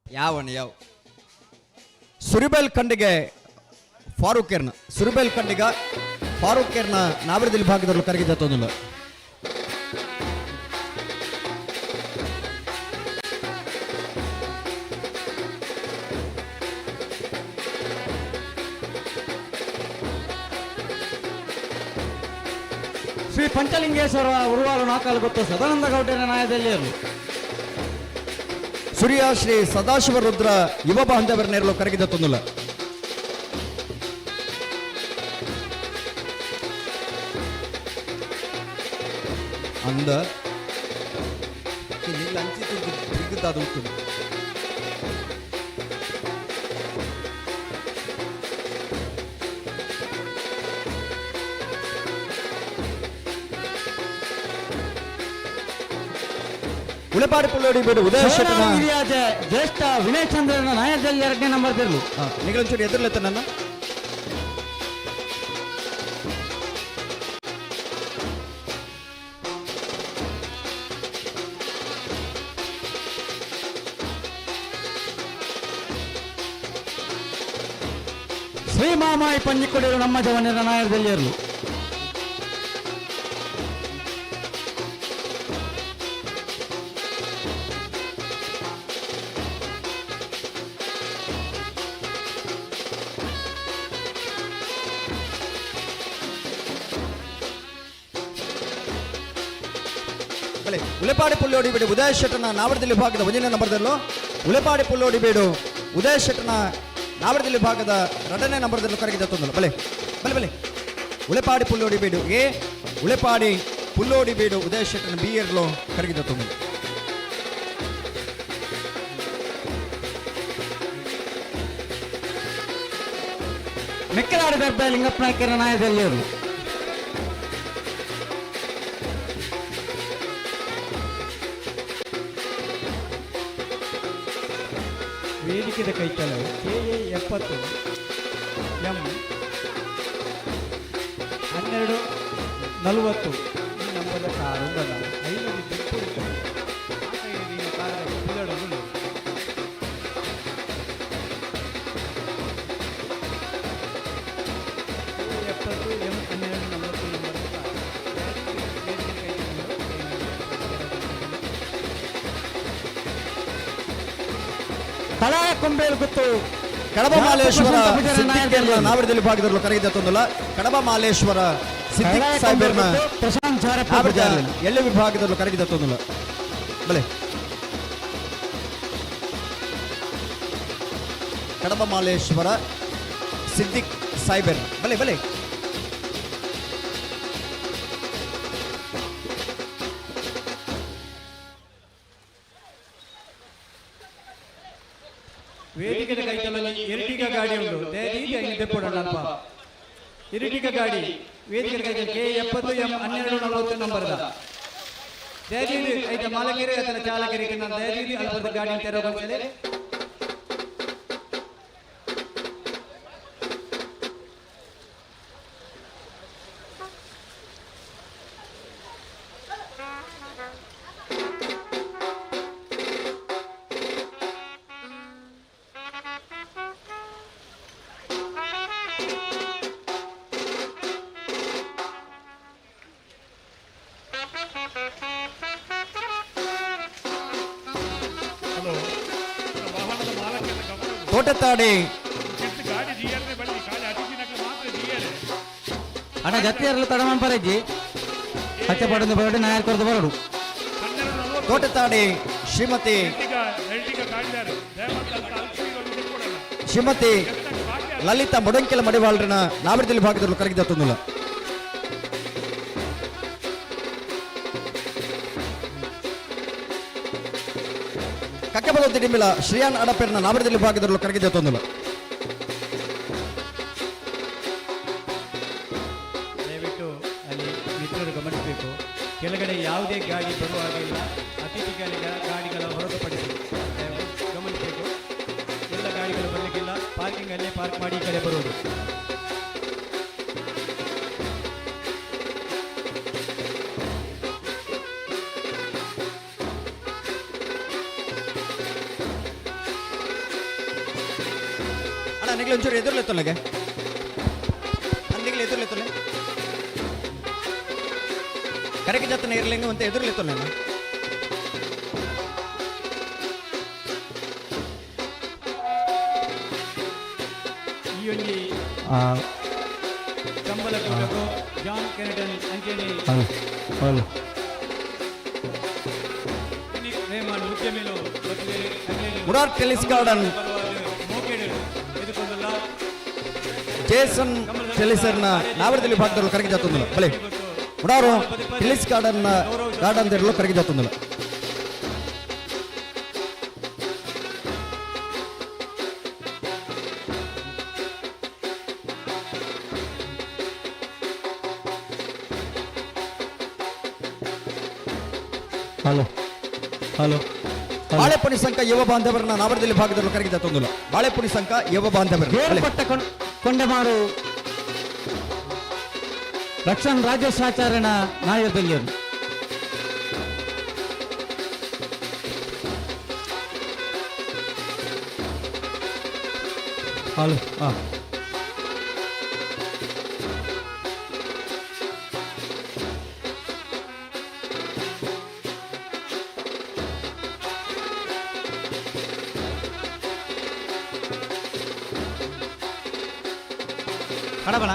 ಯಾವ ಸುರಿಬೇಲ್ ಖಂಡಿಗೆ ಸುರಿಬೇಲ್ ಖಂಡಿಗ ಫಾರೂಕ್ ಕೇರ್ನ ನಾವಡದಲ್ಲಿ ಭಾಗದಲ್ಲೂ ಕರೆಗೆ ಜಾತೊಂದಿಲ್ಲ. ಶ್ರೀ ಪಂಚಲಿಂಗೇಶ್ವರ ಉರುವಾಲು ನಾಲ್ಕಾಲು ಗೊತ್ತು ಸದಾನಂದ ಗೌಡನ ನಾಯದಲ್ಲಿ ಇರಲು. ಸೂರ್ಯ ಶ್ರೀ ಸದಾಶಿವ ರುದ್ರ ಯುವ ಬಾಂಧವರ ನೇರಲು ಕರೆಗೆ ಜಾತೊಂದಿಲ್ಲ. ಅಂದ ಉಳೆಪಾಡಿ ಪುಲ್ಲೋಡಿ ಬೇಡು ಉದಯ ಜ್ಯೇಷ್ಠ ವಿನಯ್ ಚಂದ್ರನ ನಾಯದಲ್ಲಿ 2ನೇ ನಂಬರ್ ತಿರ್ಲು ನಿಗಳೊಂಚೂರು ಎದುರ್ಲತ್ತ ನನ್ನ ಶ್ರೀಮಾಮಾಯಿ ಪಂಜಿಕೊಡಿರು ನಮ್ಮ ಜವನಿರ ನಾಯದಲ್ಲಿ ಇರಲು. ಉಳೆಪಾಡಿ ಪುಲ್ಲೋಡಿ ಬೇಡು ಉದಯ ಶೆಟ್ಟನ ನಾವಡದಲ್ಲಿ ಭಾಗದ 1ನೇ ನಂಬರ್ದಲ್ಲೂ ಉಳೆಪಾಡಿ ಪುಲ್ಲೋಡಿ ಬೇಡು ಉದಯ ಶೆಟ್ಟನ ನಾವಡದಲ್ಲಿ ಭಾಗದ 2ನೇ ನಂಬರ್ದಲ್ಲೂ ಕರೆಗೆ ಜಾತೊಂದಿಲ್ಲ. ಬಲೆ ಉಳೆಪಾಡಿ ಪುಲ್ಲೋಡಿ ಬೇಡು ಎ ಉಳೆಪಾಡಿ ಪುಲ್ಲೋಡಿ ಬೇಡು ಉದಯ ಶೆಟ್ಟನ ಬಿ ಇರ್ಲು ಕರೆಗೆ ಜಾತೊಂದಿಲ್ಲ. ಮೆಕ್ಕಲಾಡಿ ದರ್ಬ ಲಿಂಗಪ್ಪ ನಾಯಕರ ನಾಯದಲ್ಲಿ ಇರಲು. ವೇದಿಕೆದ ಕೈಚಲವು KA 70 M 1240 ಈ ನಂಬರ್ ಕಾರು ಬಂದ 5 ದಿಕ್ಕು ಆ ಕೈ ಕಾಲ ತಳಾಯ ಕೊಂಬೇಲು ಗುತ್ತು ಕಡಬ ಮಾಲೇಶ್ವರ ಸಿದ್ದಿಕೇರ್ನ ನಾವಡದಲ್ಲಿ ಭಾಗದಲ್ಲೂ ಕರಗಿದ ತೊಂದಲ ಕಡಬ ಮಾಲೇಶ್ವರ ಸಿದ್ದಿಕ್ ಸಾಹೇಬರ್ನ ಪ್ರಶಾಂತ್ ಎಳ್ಳೆ ವಿಭಾಗದಲ್ಲೂ ಕರಗಿದ ತೊಂದಲ ಬಲೆ ಕಡಬ ಮಾಲೇಶ್ವರ ಸಿದ್ದಿಕ್ ಸಾಹೇಬರ್ ಬಲೆ ಬಲೆ ವೇದಿಕೆಯ ಕೈತಲಲ್ಲಿ ಎರಟಿಗ ಗಾಡಿ ಉಂಟು ದಯದೀದಿ ಐದು ತೆಪ್ಪೊಡಲ್ಲಪ್ಪ ಎರಟಿಗ ಗಾಡಿ ವೇದಿಕೆ ಕೈತಲ K70M 1240 ನಂಬರ್ದ ದಯದೀದಿ ಐದ ಮಾಲಕರೇ ಅದರ ಚಾಲಕರಿಗೆ ನಾನು ದಯದೀದಿ ಅಲ್ಪದ ಗಾಡಿ ತೆರವುಗೊಳಿಸಲಿ. ಕೋಟೆತ್ತಾಡಿ ಗಾಡಿ ಜಿಯರ್ನೆ ಬಲ್ಲಿ ಕಾಲಿ ಅತಿಥಿನಕ್ಕೆ ಮಾತ್ರ ಜಿಯರ್ ಅಣ್ಣ ಜತ್ತಿಯರಲ್ಲ ತಡಮಂಪರಜ್ಜಿ ಹಚ್ಚ ಪಡೆದು ಬರಡು ನಾಯರ್ ಕೊರದು ಬರಡು ಕೋಟೆತ್ತಾಡಿ ಶ್ರೀಮತಿ ಎಲ್ಟಿಗ ಕಾಡಿದಾರೆ ಶ್ರೀಮತಿ ಲಲಿತಾ ಮುಡಂಕೆಲ ಮಡಿವಾಳ್ರನ ನಾವಡದಲ್ಲಿ ಭಾಗದಲ್ಲೂ ಕರಗಿದ ತೊಂದಲ ಕಕ್ಕಬದ ಡಿಂಬಿಲ ಶ್ರೀಯಾನ್ ಅಡಪೆರ್ನ ನಾವಡದಲ್ಲಿ ಭಾಗದಲ್ಲೂ ಕರಗಿದ ತೊಂದಲ ದಯವಿಟ್ಟು ಅಲ್ಲಿ ಮಿತ್ರರು ಗಮನಿಸಬೇಕು, ಕೆಳಗಡೆ ಯಾವುದೇ ಗಾಡಿ ಬರುವ ಹಾಗಿಲ್ಲ. ಅತಿಥಿಗಳಿಗ ಗಾಡಿಗಳ ಹೊರತುಪಡಿಸಿ ಗಮನಿಸಬೇಕು. ಎಲ್ಲ ಗಾಡಿಗಳು ಬರಲಿಕ್ಕಿಲ್ಲ, ಪಾರ್ಕಿಂಗ್ ಅಲ್ಲೇ ಪಾರ್ಕ್ ಮಾಡಿ ಈ ಕಡೆ ಬರುವುದು. ಒಂಚೂರು ಎದುರ್ಲೆತ್ತೊಳಗೆ ಅಂದಿಗೆ ಎದುರ್ಲೆತ್ತೊಲೆ ಕರೆಗೆ ಜತ್ತನ ಇರ್ಲಿಂಗ ಅಂತ ಎದುರ್ಲೆತ್ತೊಲೆ ಈ ಒಂದು ಕಂಬಲ ಕೂಟಕ್ಕೂ ಜಾನ್ ಕೆನೆಟನ್ ಅಂಚೆನೆ ರೇಮಾನ್ ಉದ್ಯಮಿಲು ಮುರಾರ್ ಟೆಲಿಸ್ ಗಾರ್ಡನ್ ಜೇಸನ್ ಟೆಲಿಸರ್ನ ನಾವಡದಲ್ಲಿ ಭಾಗದಲ್ಲೂ ಕರಗಿ ಜಾತೊಂದಿಲ್ಲ ಬಲೆ ಮುಡಾರು ಟೆಲಿಸ್ ಗಾರ್ಡನ್ ತೆರಲು ಕರಗಿ ಜಾತೊಂದಿಲ್ಲ ಹಲೋ ಹಲೋ ಬಾಳೆಪುಣಿ ಸಂಘ ಯುವ ಬಾಂಧವರನ್ನ ನಾವಡದಲ್ಲಿ ಭಾಗದಲ್ಲೂ ಕರಗಿ ಜಾತೊಂದಿಲ್ಲ ಬಾಳೆಪುಣಿ ಸಂಘ ಯುವ ಬಾಂಧವರು ಕೊಂಡಮಾರು ರಕ್ಷಣ್ ರಾಜೇಶ್ ಆಚಾರ್ಯನ ನಾಯಕರು ಹಲೋ ಕಡಬಣ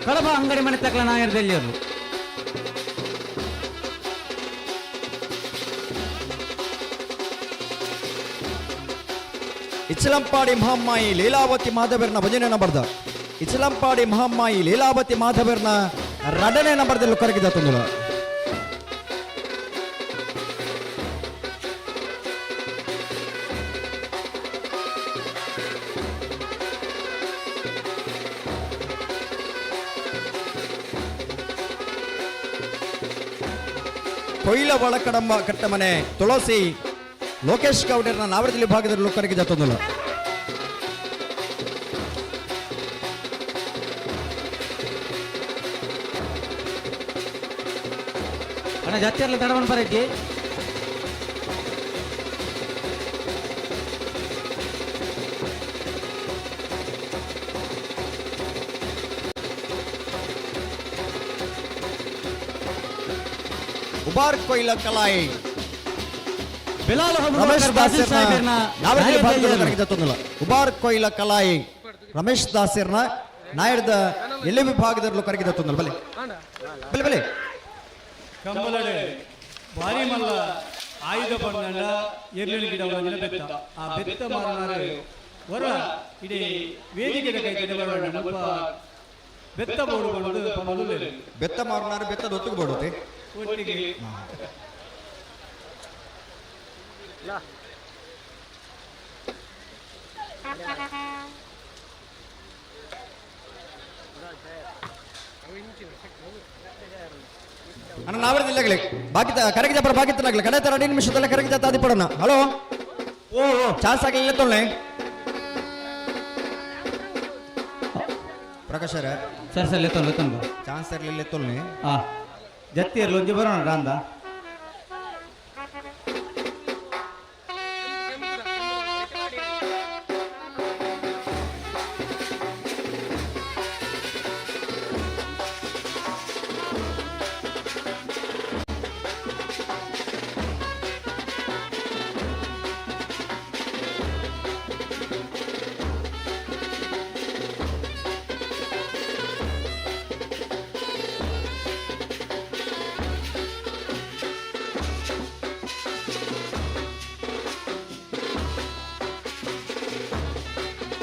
ಕಡಬ ಅಂಗಡಿ ಮನೆ ತಕ್ಕಲ ನಾಯರದಲ್ಲಿ ಅವರು ಇಚಲಂಪಾಡಿ ಮಹಮ್ಮಾಯಿ ಲೀಲಾವತಿ ಮಾಧವರ್ನ ಭಜನೆ ನಂಬರ್ದ ಇಚಲಂಪಾಡಿ ಮಹಮ್ಮಾಯಿ ಲೀಲಾವತಿ ಮಾಧವರ್ನ ರಡನೆ ನಂಬರ್ದಲ್ಲೂ ಕರಗಿದ ತೊಂದಲ ಕೊಯ್ಲ ಒಳಕಡಂಬ ಕಟ್ಟಮನೆ ತುಳಸಿ ಲೋಕೇಶ್ ಗೌಡರ್ನ ನಾವಡದಲ್ಲಿ ಭಾಗದಲ್ಲೂ ಕರಗಿದ ತೊಂದಲ ಅಣ್ಣ ಜಾತಿಯರ್ಲ ತಡವನ್ ಬರಜ್ಜಿ ಉಬಾರ್ ಕೊಯ್ಲ ಕಲಾಯಿ ರಮೇಶ್ ದಾಸರ್ನ ನಾವೇ ಭಾಗದಲ್ಲಿ ಕರಗಿದತ್ತೊಂದಿಲ್ಲ ಉಬಾರ್ ಕೊಯ್ಲ ಕಲಾಯಿ ರಮೇಶ್ ದಾಸರ್ನ ನಾಯಡ್ದ ಎಲ್ಲಿ ವಿಭಾಗದಲ್ಲೂ ಕರಗಿದತ್ತೊಂದಿಲ್ಲ ಬಲೆ ಬಲೆ ಬಲೆ ಕಂಬಲಡೆ ಭಾರಿ ಮಲ್ಲ ಆಯುಧ ಬಂದಂಡ ಎರ್ಲಿನ ಗಿಡವನ್ನು ಬೆತ್ತ ಆ ಬೆತ್ತ ಮಾರನಾರೆ ಹೊರ ಇಡೀ ವೇದಿಕೆದ ಕೈ ತೆಗೆಬರೋಣ ಸ್ವಲ್ಪ ಬೆತ್ತ ಬೋಡು ಪಮಲು ಬೆತ್ತ ಮಾರನಾರೆ ಬೆತ್ತದ ಒಟ್ಟಿಗೆ ಬೋಡುತ್ತೆ ಒಟ್ಟಿಗೆ ಅಣ್ಣ ನಾವೇ ಬಾಕಿ ಕರಗಿ ಜಪರ ಬಾಕಿ ತನಾಗ್ಲಿ ಕಡೆ ತರ 2 ನಿಮಿಷದಲ್ಲ ಕರಗಿ ಜತ ಆದಿ ಪಡೋಣ ಹಲೋ ಓ ಚಾನ್ಸ್ ಆಗಲಿಲ್ಲ ತೊಳ್ಳೆ ಪ್ರಕಾಶ್ ಸರ್ ಸರ್ ಲೆತ್ತೊಂದು ಚಾನ್ಸ್ ಇರಲಿಲ್ಲ ತೊಳ್ಳೆ ಜತ್ತಿ ಇರಲಿ ಒಂಜಿ ಬರೋಣ ರಾಂದ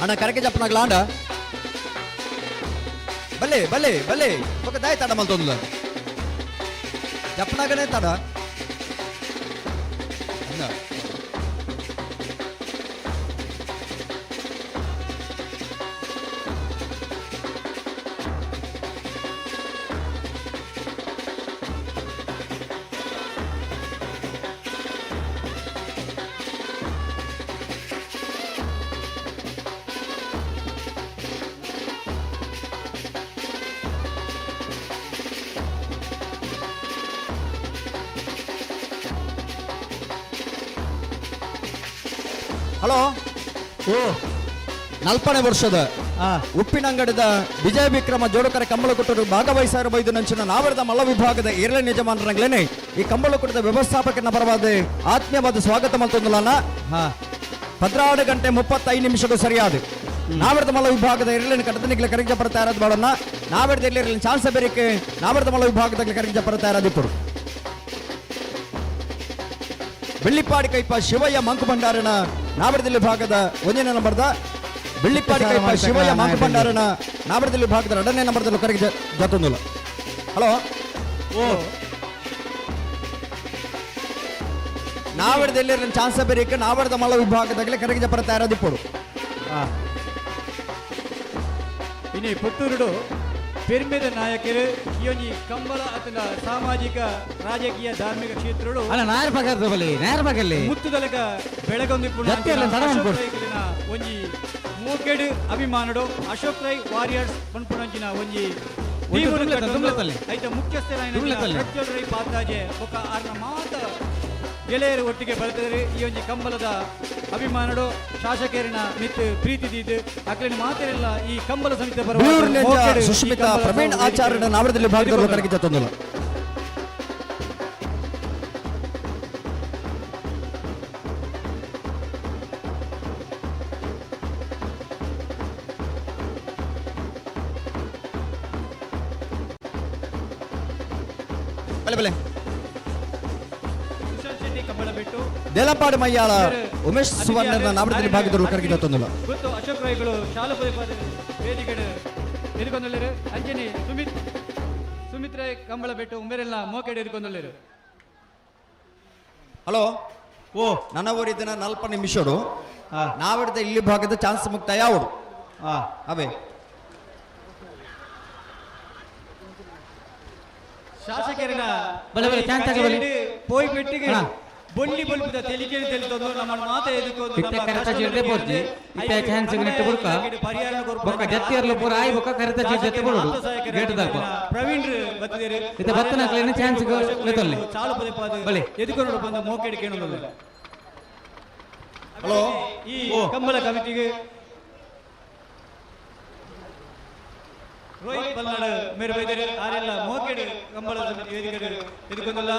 అన్న కరెక్ట్ చెప్పనాగలా అండ భలే భలే భలే ఒక దాయి తడ మల్తోందుల చెప్పనాగనే తడ అన్న ಹಲೋ ಓ 40ನೇ ವರ್ಷದ ಉಪ್ಪಿನಂಗಡದ ವಿಜಯ ವಿಕ್ರಮ ಜೋಡಕರ ಕಂಬಳಕುಟ್ಟರು ಭಾಗವಹಿಸಿರಬಹುದು ನಂಚಿನ ನಾವರದ ಮಲ್ಲ ವಿಭಾಗದ 2ನೇ ಯಜಮಾನರಾಗಲೇನೆ ಈ ಕಂಬಳಕುಟ್ಟದ ವ್ಯವಸ್ಥಾಪಕನ ಪರವಾದ ಆತ್ಮೀಯವಾದ ಸ್ವಾಗತ ಮಲ್ತೊಂದುಲಾನ 12 ಗಂಟೆ 35 ನಿಮಿಷಕ್ಕೂ ಸರಿಯಾದ ನಾವರದ ಮಲ್ಲ ವಿಭಾಗದ 2ನೇ ಕಟ್ಟದನಿಗೆ ಕರೆಗೆ ಬರ್ತಾ ಇರೋದು ಬಾಳನ್ನ ನಾವರದ ಇಲ್ಲಿ ಚಾನ್ಸ್ ಬೇರಿಕೆ ನಾವರದ ಮಲ್ಲ ವಿಭಾಗದಲ್ಲಿ ಕರೆಗೆ ಬರ್ತಾ ಇರೋದಿಪ್ಪರು ಬೆಳ್ಳಿಪಾಡಿ ಕೈಪ ಶಿವಯ್ಯ ಮಂಕು ಭಂಡಾರನ ನಾವಡದಲ್ಲಿ ಭಾಗದ 1ನೇ ನಂಬರ್ದ ಬೆಳ್ಳಿಪಾಡಿ ಕೈಪ ಶಿವಯ್ಯ ಮಂಕು ಭಂಡಾರನ ನಾವಡದಲ್ಲಿ ಭಾಗದ 2ನೇ ನಂಬರ್ದಲ್ಲಿ ಕರೆಗೆ ಜತೊಂದುಲ್ಲ ಹಲೋ ಓ ನಾವಡದಲ್ಲಿ ಚಾನ್ಸ್ ಬೇರಿಕೆ ನಾವಡದ ಮಲ್ಲ ವಿಭಾಗದಲ್ಲಿ ಕರೆಗೆ ಬರ್ತಾ ಇರೋದಿಪ್ಪಡು ಇನಿ ಪುತ್ತೂರುಡು ಪೆರ್ಮೆದ ನಾಯಕರು ಈ ಕಂಬಳ ಅಥವಾ ಸಾಮಾಜಿಕ ರಾಜಕೀಯ ಧಾರ್ಮಿಕ ಕ್ಷೇತ್ರಗಳು ಮುತ್ತುದಲಕ ಬೆಳಗೊಂದಿಪ್ಪುನ ಒಂಜಿ ಮೂಕೆಡು ಅಭಿಮಾನಡು ಅಶೋಕ್ ರೈ ವಾರಿಯರ್ಸ್ ಪನ್ಪುಣಂಚಿನ ಒಂಜಿ ಐತ ಮುಖ್ಯಸ್ಥರಾಯಿನ ಪ್ರಜ್ವಲ್ ರೈ ಪಾತಾಜೆ ಒಕ್ಕ ಆರ್ನ ಮಾತ ಗೆಳೆಯರು ಒಟ್ಟಿಗೆ ಬರ್ತದೆ ಈ ಒಂದು ಕಂಬಲದ ಅಭಿಮಾನಡು ಶಾಸಕರಿನ ಮಿತ್ತು ಪ್ರೀತಿದಿದ್ದು ಅಕ್ಲಿನ ಮಾತಿರಲ್ಲ ಈ ಕಂಬಲ ಸಮಿತಿ ಪರವಾಗಿ ಸುಷ್ಮಿತಾ ಪ್ರವೀಣ್ ಆಚಾರ್ಯನ ನಾವಡದಲ್ಲಿ ಭಾಗದಲ್ಲಿ ಕರೆಗೆ ಜತೊಂದುಲ್ಲ ಬಲೆ ಬಲೆ ದೇಲಪಾಡು ಮಯ್ಯಾಳ ಉಮೇಶ್ ಸುವರ್ಣನ ನಾವಡದಲ್ಲಿ ಭಾಗದಲ್ಲಿ ಕರೆಗೆ ಜತೊಂದುಲ್ಲ ಗೊತ್ತು ಅಶೋಕ್ ರೈಗಳು ಶಾಲಾ ವೇದಿಕೆಡು ಎದುಕೊಂಡರು ಅಂಜನಿ ಸುಮಿತ್ ರೈ ಕಂಬಳ ಬೆಟ್ಟು ಉಮೇರೆಲ್ಲ ಮೋಕೆಡು ಎದುಕೊಂಡರು ಹಲೋ ಓ ನನ್ನ ಊರಿದ್ದನ 40 ನಿಮಿಷಡು ನಾವಡದ ಇಲ್ಲಿ ಭಾಗದ ಚಾನ್ಸ್ ಮುಕ್ತಾಯ ಅವಡು ಅವೇ ಶಾಸಕರಿನ ಪೋಯ್ ಪೆಟ್ಟಿಗೆ ಬೊಳ್ಳಿ ಬಲ್ಪದ ತೆಲಿಕೆಯನ್ನು ತೆಲಿತಂದು ನಮ್ಮ ಮಾತೆ ಎದುಕೊಂಡು ಇತ್ತೆ ಕರೆತ ಜಿರ್ದೆ ಪೋರ್ಜಿ ಇತ್ತೆ ಚಾನ್ಸ್ ಗಿಟ್ಟು ಬುರ್ಕ ಬೊಕ್ಕ ಜತ್ತಿಯರ್ಲು ಪೂರ ಆಯಿ ಬೊಕ್ಕ ಕರೆತ ಜಿರ್ದೆ ಪೋಡು ಗೇಟ್ ದಾಪ ಪ್ರವೀಣ್ ಬತ್ತಿದೇರು ಇತ್ತೆ ಬತ್ತನ ಕ್ಲೇನ ಚಾನ್ಸ್ ಲೆತೊಲ್ಲಿ ಚಾಲು ಪದೆ ಪಾದ ಬಲೆ ಎದುಕೊಂಡು ಬಂದ ಮೋಕೆಡ್ ಕೇಳುವುದಿಲ್ಲ ಹಲೋ ಈ ಕಂಬಳ ಕಮಿಟಿಗೆ ರೋಹಿತ್ ಬಲ್ನಾಡ್ ಮೇರೆ ಬೈದರೆ ಆರೆಲ್ಲ ಮೋಕೆಡ್ ಕಂಬಳ ವೇದಿಕೆ ಎದುಕೊಂಡಲ್ಲ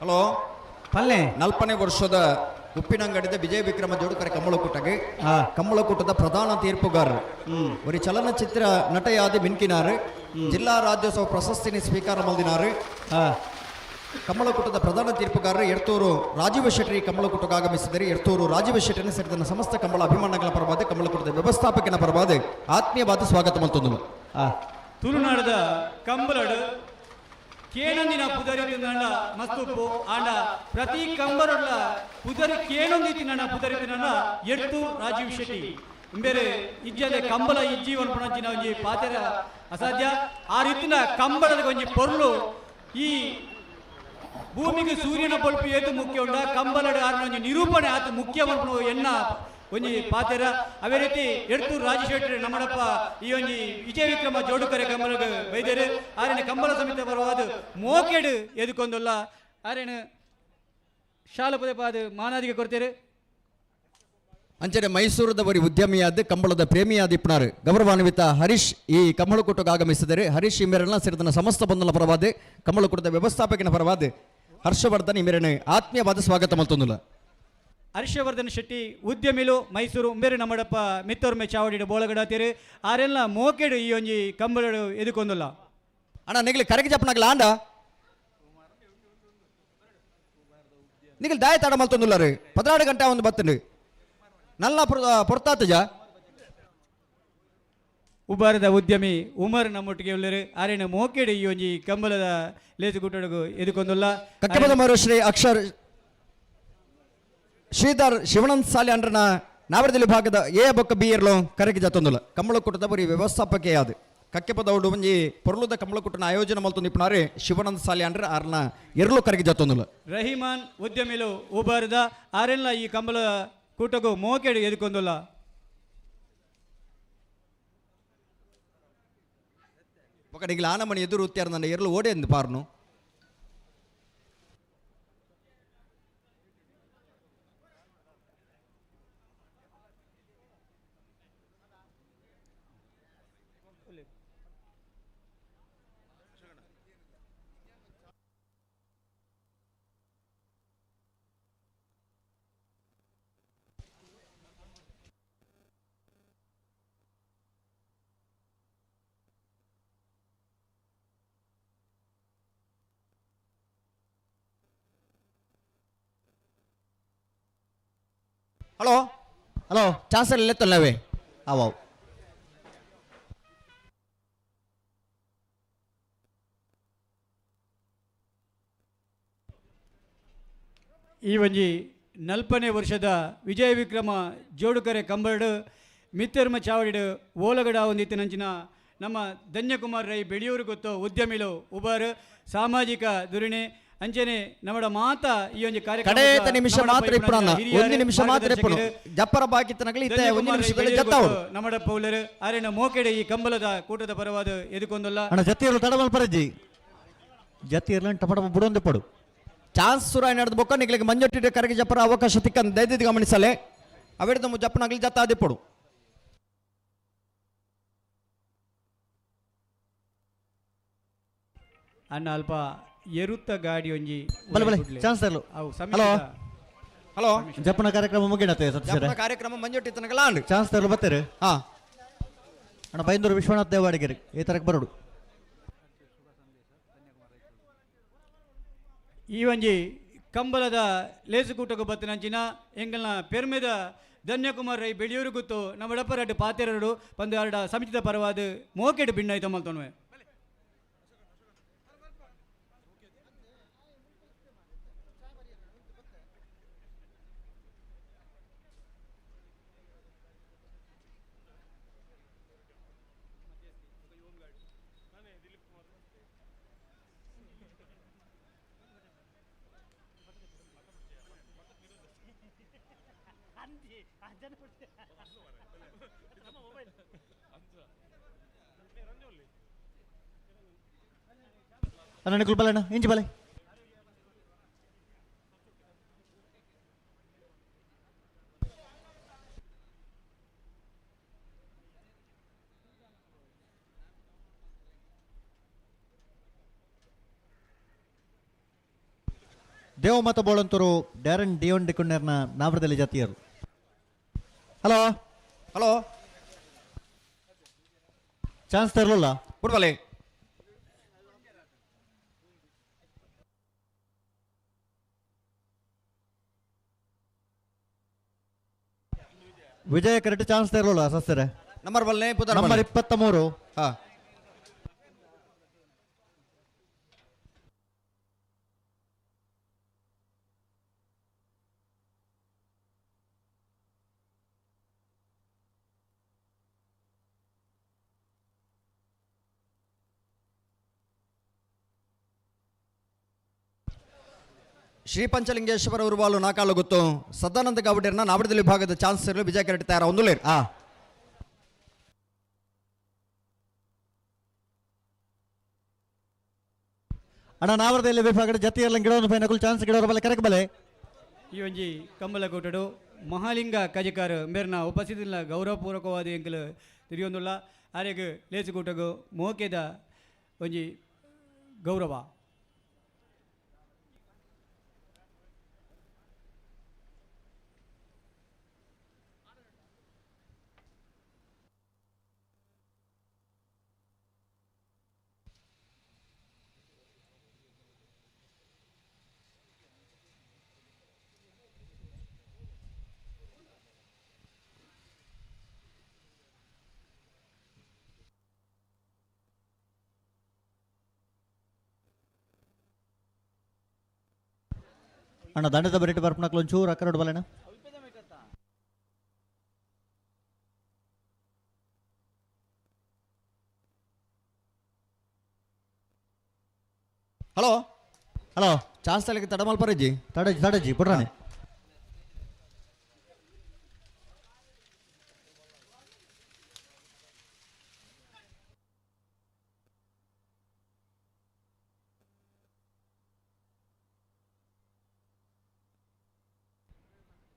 ಹಲೋ 40ನೇ ವರ್ಷದ ಉಪ್ಪಿನಂಗಡಿದ ವಿಜಯ ವಿಕ್ರಮ ಜೋಡುಕರೆ ಕಮ್ಮಳಕೂಟಗೆ ಕಮ್ಮಳಕೂಟದ ಪ್ರಧಾನ ತೀರ್ಪುಗಾರರು ஒரு ಚಲನಚಿತ್ರ ನಟಯಾದಿ ಮಿನ್ಕಿನಾರು ಜಿಲ್ಲಾ ರಾಜ್ಯೋತ್ಸವ ಪ್ರಶಸ್ತಿನಿ ಸ್ವೀಕಾರ ಮಲ್ದಿನಾರು ಕಮ್ಮಳಕೂಟದ ಪ್ರಧಾನ ತೀರ್ಪುಗಾರರು ಎರ್ತೂರು ರಾಜೀವ ಶೆಟ್ಟಿ ಕಮ್ಮಳಕೂಟಕ್ಕೆ ಆಗಮಿಸಿದರೆ ಎರ್ತೂರು ರಾಜೀವ ಶೆಟ್ಟಿನ ಸೇರಿದ ಸಮಸ್ತ ಕಮ್ಮಳ ಅಭಿಮಾನಗಳ ಪರವಾದ ಕಮ್ಮಳಕೂಟದ ವ್ಯವಸ್ಥಾಪಕನ ಪರವಾದ ಆತ್ಮೀಯವಾದ ಸ್ವಾಗತ ಮಲ್ತೊಂದು ತುಳುನಾಡದ ಕಂಬಲಡು ಕೇನೊಂದಿನ ಪುದರಿ ತಿನ್ನಂಡ ಮಸ್ತುಪ್ಪು ಆಂಡ ಪ್ರತಿ ಕಂಬರೊಡ್ಲ ಪುದರಿ ಕೇನೊಂದಿ ತಿನ್ನಂಡ ಪುದರಿ ತಿನ್ನಂಡ ಎಡ್ತು ರಾಜೀವ್ ಶೆಟ್ಟಿ ಬೇರೆ ಇಜ್ಜದೆ ಕಂಬಲ ಇಜ್ಜೀವನ ಪುಣಂಚಿನ ಒಂಜಿ ಪಾತೆರ ಅಸಾಧ್ಯ ಆ ರೀತಿನ ಕಂಬಳದ ಒಂಜಿ ಪೊರ್ಲು ಈ ಭೂಮಿಗೆ ಸೂರ್ಯನ ಬಲ್ಪು ಏತು ಮುಖ್ಯ ಉಂಡ ಕಂಬಲಡ ಆರ್ನ ಒಂಜಿ ನಿರೂಪಣೆ ಆತು ಮುಖ್ಯ ಮಲ್ಪನು ಎನ್ನ ಒಂಜಿ ಪಾತೆರ ಅವೇ ರೀತಿ ಎಡ್ತೂರು ರಾಜಶೇಟ್ರಿ ನಮ್ಮಡಪ್ಪ ಈ ಒಂಜಿ ವಿಜಯ ವಿಕ್ರಮ ಜೋಡುಕರೆ ಕಂಬಲ ಬೈದೇರು ಆರೇನು ಕಂಬಲ ಸಮಿತಿ ಬರುವಾದ ಮೋಕೆಡು ಎದುಕೊಂದಲ್ಲ ಆರೇನು ಶಾಲೆ ಪದೇ ಪಾದ ಮಾನಾದಿಗೆ ಕೊಡ್ತೇರು ಅಂಚನೆ ಮೈಸೂರದ ಬರಿ ಉದ್ಯಮಿಯಾದ ಕಂಬಳದ ಪ್ರೇಮಿಯಾದ ಇಪ್ಪನಾರು ಗೌರವಾನ್ವಿತ ಹರೀಶ್ ಈ ಕಮ್ಮಳಕೂಟಕ್ಕೆ ಆಗಮಿಸಿದರೆ ಹರೀಶ್ ಇಮೇರನ್ನ ಸೇರಿದ ಸಮಸ್ತ ಬಂಧುల ಪರವಾದ ಕಮ್ಮಳಕೂಟದ ವ್ಯವಸ್ಥಾಪಕನ ಪರವಾದ ಹರ್ಷವರ್ಧನ್ ಇಮೇರನೆ ಆತ್ಮೀಯವಾದ ಸ್ವಾಗತ ಮಲ್ತೊಂದುಲ್ಲ ಹರ್ಷವರ್ಧನ್ ಶೆಟ್ಟಿ ಉದ್ಯಮಿಲು ಮೈಸೂರು ಉಂಬೇರು ನಮ್ಮಡಪ್ಪ ಮಿತ್ತೋರ್ಮೆ ಚಾವಡಿ ಬೋಳಗಡಾತಿರು ಆರೆಲ್ಲ ಮೋಕೆಡು ಈ ಒಂಜಿ ಕಂಬಳು ಎದುಕೊಂದಲ್ಲ ಅಣ್ಣ ನಿಗಲಿ ಕರೆಗೆ ಜಪ್ಪನಾಗಲ್ಲ ಆಂಡ ನಿಗಲ್ ದಾಯ ತಾಡ ಮಲ್ತೊಂದುಲ್ಲ ರೀ 16 ಗಂಟೆ ಒಂದು ಬತ್ತಂಡು ನಲ್ಲ ಪೊರ್ತಾತಜ ಉಬಾರದ ಉದ್ಯಮಿ ಉಮರ್ ನಮ್ಮೊಟ್ಟಿಗೆ ಉಳ್ಳರು ಆರೇನು ಮೋಕೆಡು ಈ ಒಂಜಿ ಕಂಬಲದ ಲೇಸು ಗುಟ್ಟಡಗು ಎದುಕೊಂದಲ್ಲ ಕಕ್ಕಪದ ಮರು ಶ್ರೀ ಅಕ್ಷರ್ ಶ್ರೀಧರ್ ಶಿವನಂದ್ ಸಾಲಿ ಅಂಡ್ರನ ನಾವರದಲ್ಲಿ ಭಾಗದ ಎ ಬೊಕ್ಕ ಬಿ ಇರ್ಲು ಕರೆಗೆ ಜತ್ತೊಂದುಲ್ಲ ಕಮ್ಮಳಕೂಟದ ಬರಿ ವ್ಯವಸ್ಥಾಪಕ ಯಾದು ಕಕ್ಕೆಪದ ಉಡು ಒಂಜಿ ಪೊರ್ಲುದ ಕಮ್ಮಳಕೂಟನ ಆಯೋಜನೆ ಮಲ್ತೊಂದು ಇಪ್ಪನಾರೆ ಶಿವನಂದ್ ಸಾಲಿ ಅಂಡ್ರ ಆರ್ನ ಎರಲು ಕರೆಗೆ ಜತ್ತೊಂದುಲ್ಲ ರಹಿಮಾನ್ ಉದ್ಯಮಿಲು ಉಬಾರದ ಆರೆಲ್ಲ ಈ ಕಂಬಲ ಕೂಟಗೂ ಮೋಕೆಡು ಎದುಕೊಂದಲ್ಲ ఒకటికి ఆనమని ఎదురు ఉత్తారు నన్ను ఎర్లు ఓడేంది పారును ಹಲೋ ಹಲೋ ಚಾನ್ಸಲ್ ಇಲ್ಲತ್ತಲ್ಲವೇ ಅವ ಈ ಒಂಜಿ 40ನೇ ವರ್ಷದ ವಿಜಯ ವಿಕ್ರಮ ಜೋಡುಕರೆ ಕಂಬರಡು ಮಿತ್ತರ್ಮ ಚಾವಡಿಡು ಓಲಗಡ ಒಂದಿತ್ತಿನಂಚಿನ ನಮ್ಮ ಧನ್ಯಕುಮಾರ್ ರೈ ಬೆಳೆಯೂರು ಗೊತ್ತು ಉದ್ಯಮಿಲು ಉಬಾರ್ ಸಾಮಾಜಿಕ ದುರಿಣೆ ಅಂಚನೆ ನಮ್ಮ ಮಾತ ಈ ಒಂದು ಕಾರ್ಯಕ್ರಮ ನಿಮಿಷ ಮಾತ್ರ ಇಪ್ಪಣ ಒಂದು ನಿಮಿಷ ಮಾತ್ರ ಇಪ್ಪಣ ಜಪ್ಪರ ಬಾಕಿತನಗಲಿ ಇತ್ತೆ ಒಂದು ನಿಮಿಷದಲ್ಲಿ ಜತ್ತವರು ನಮ್ಮ ಪೌಲರು ಆರೇನ ಮೋಕೆಡೆ ಈ ಕಂಬಲದ ಕೂಟದ ಪರವಾದ ಎದುಕೊಂದಲ್ಲ ಅಣ್ಣ ಜತ್ತಿಯರು ತಡವಲ್ ಪರಜಿ ಜತ್ತಿಯರ್ಲ ಟಪಟ ಬಿಡೊಂದೆ ಪಡು ಚಾನ್ಸ್ ಸುರ ನಡೆದ ಬೊಕ್ಕ ನಿಗಳಿಗೆ ಮಂಜೊಟ್ಟಿಟ್ಟು ಕರೆಗೆ ಜಪ್ಪರ ಅವಕಾಶ ತಿಕ್ಕಂದು ದಯದಿದ್ದು ಗಮನಿಸಲೆ ಅವೆಡ್ದು ಜಪ್ಪನಾಗಲಿ ಜತ್ತ ಅದೇ ಪಡು ಅಣ್ಣ ಅಲ್ಪ ಎರುತ್ತ ಗಾಡಿ ಒಂಜಿ ಬಲ ಬಲ ಚಾನ್ಸ್ ತರಲು ಹಲೋ ಹಲೋ ಜಪ್ಪನ ಕಾರ್ಯಕ್ರಮ ಮುಗಿಡತ್ತೆ ಜಪ್ಪನ ಕಾರ್ಯಕ್ರಮ ಮಂಜೊಟ್ಟಿ ತನಕಲ್ಲ ಅಂಡ್ ಚಾನ್ಸ್ ತರಲು ಬರ್ತಾರೆ ಹಾ ಅಣ್ಣ ಬೈಂದೂರು ವಿಶ್ವನಾಥ್ ದೇವಾಡಿಗೆರೆ ಈ ತರಕ್ಕೆ ಬರೋಡು ಈ ಒಂಜಿ ಕಂಬಲದ ಲೇಸುಕೂಟకు ಬತ್ತಿನಂಚಿನ ಎಂಗಲ್ನ ಪೆರ್ಮೆದ ಧನ್ಯಕುಮಾರ್ ರೈ ಬೆಳೆಯೂರು ಗೊತ್ತು ನಮ್ಮ ಡಪ್ಪರಡ್ಡು ಪಾತೆರಡು ಪಂದು ಎರಡ ಸಮಿತಿದ ಪರವಾದ ಮೋಕೆಡು ಭಿನ್ನಾಯ್ತು ಮಲ್ತೊನ್ವೆ ಅಣ್ಣ ಕುಲ್ಬಲಣ್ಣ ಇಂಚಿ ಬಲೆ ದೇವಮತ ಬೋಳಂತರು ಡ್ಯಾರನ್ ಡಿಯೋನ್ ಡಿಕುಂಡರ್ನ ನಾವರದಲ್ಲಿ ಜಾತಿಯರು. ಹಲೋ ಹಲೋ ಚಾನ್ಸ್ ತರಲಿಲ್ಲ ಕೊಡ್ಬಲೆ. ವಿಜಯ ಕರೆಕ್ಟ್ ಚಾನ್ಸ್ ತರಲಿಲ್ಲ ಸಸ್ಯರೆ ನಂಬರ್ 23. ಹಾ ಶ್ರೀ ಪಂಚಲಿಂಗೇಶ್ವರ ಉರುವಾಲು ನಾಕಾಲು ಗೊತ್ತು ಸದಾನಂದ ಗೌಡರ್ನ ನಾವಡದಲ್ಲಿ ವಿಭಾಗದ ಚಾನ್ಸ್ ಇರಲು ವಿಜಯ ಕರೆಕ್ಟ್ ತಯಾರ ಒಂದು ಲೇರ್. ಅಣ್ಣ ನಾವರದಲ್ಲಿ ವಿಭಾಗದ ಜತಿಯಲ್ಲ ಗಿಡವನ್ನು ಫೈನಲ್ ಚಾನ್ಸ್ ಗಿಡವರ ಬಲೆ ಕರೆಕ್ಟ್ ಬಲೆ. ಈ ಒಂಜಿ ಕಂಬಲ ಕೋಟಡು ಮಹಾಲಿಂಗ ಕಜಕಾರ್ ಮೇರ್ನ ಉಪಸ್ಥಿತಿಲ ಗೌರವಪೂರ್ವಕವಾದ ಎಂಕಲು ತಿರಿಯೊಂದುಲ್ಲ ಆರೆಗ್ ಲೇಸು ಕೂಟಗು ಮೋಕೆದ ಒಂಜಿ ಗೌರವ. ಅಣ್ಣ ದಂಡದ ಬರೀಟ್ ಬರ್ಪಣಕ್ಲು ಒಂಚೂರು ಅಕ್ಕ ನೋಡು ಬಲೇನ. ಹಲೋ ಹಲೋ ಚಾನ್ಸ್ ತಲೆಗೆ ತಡ ಮಲ್ಪರಜ್ಜಿ ತಡಜ್ಜಿ ಬಿಡ್ರಾನೆ.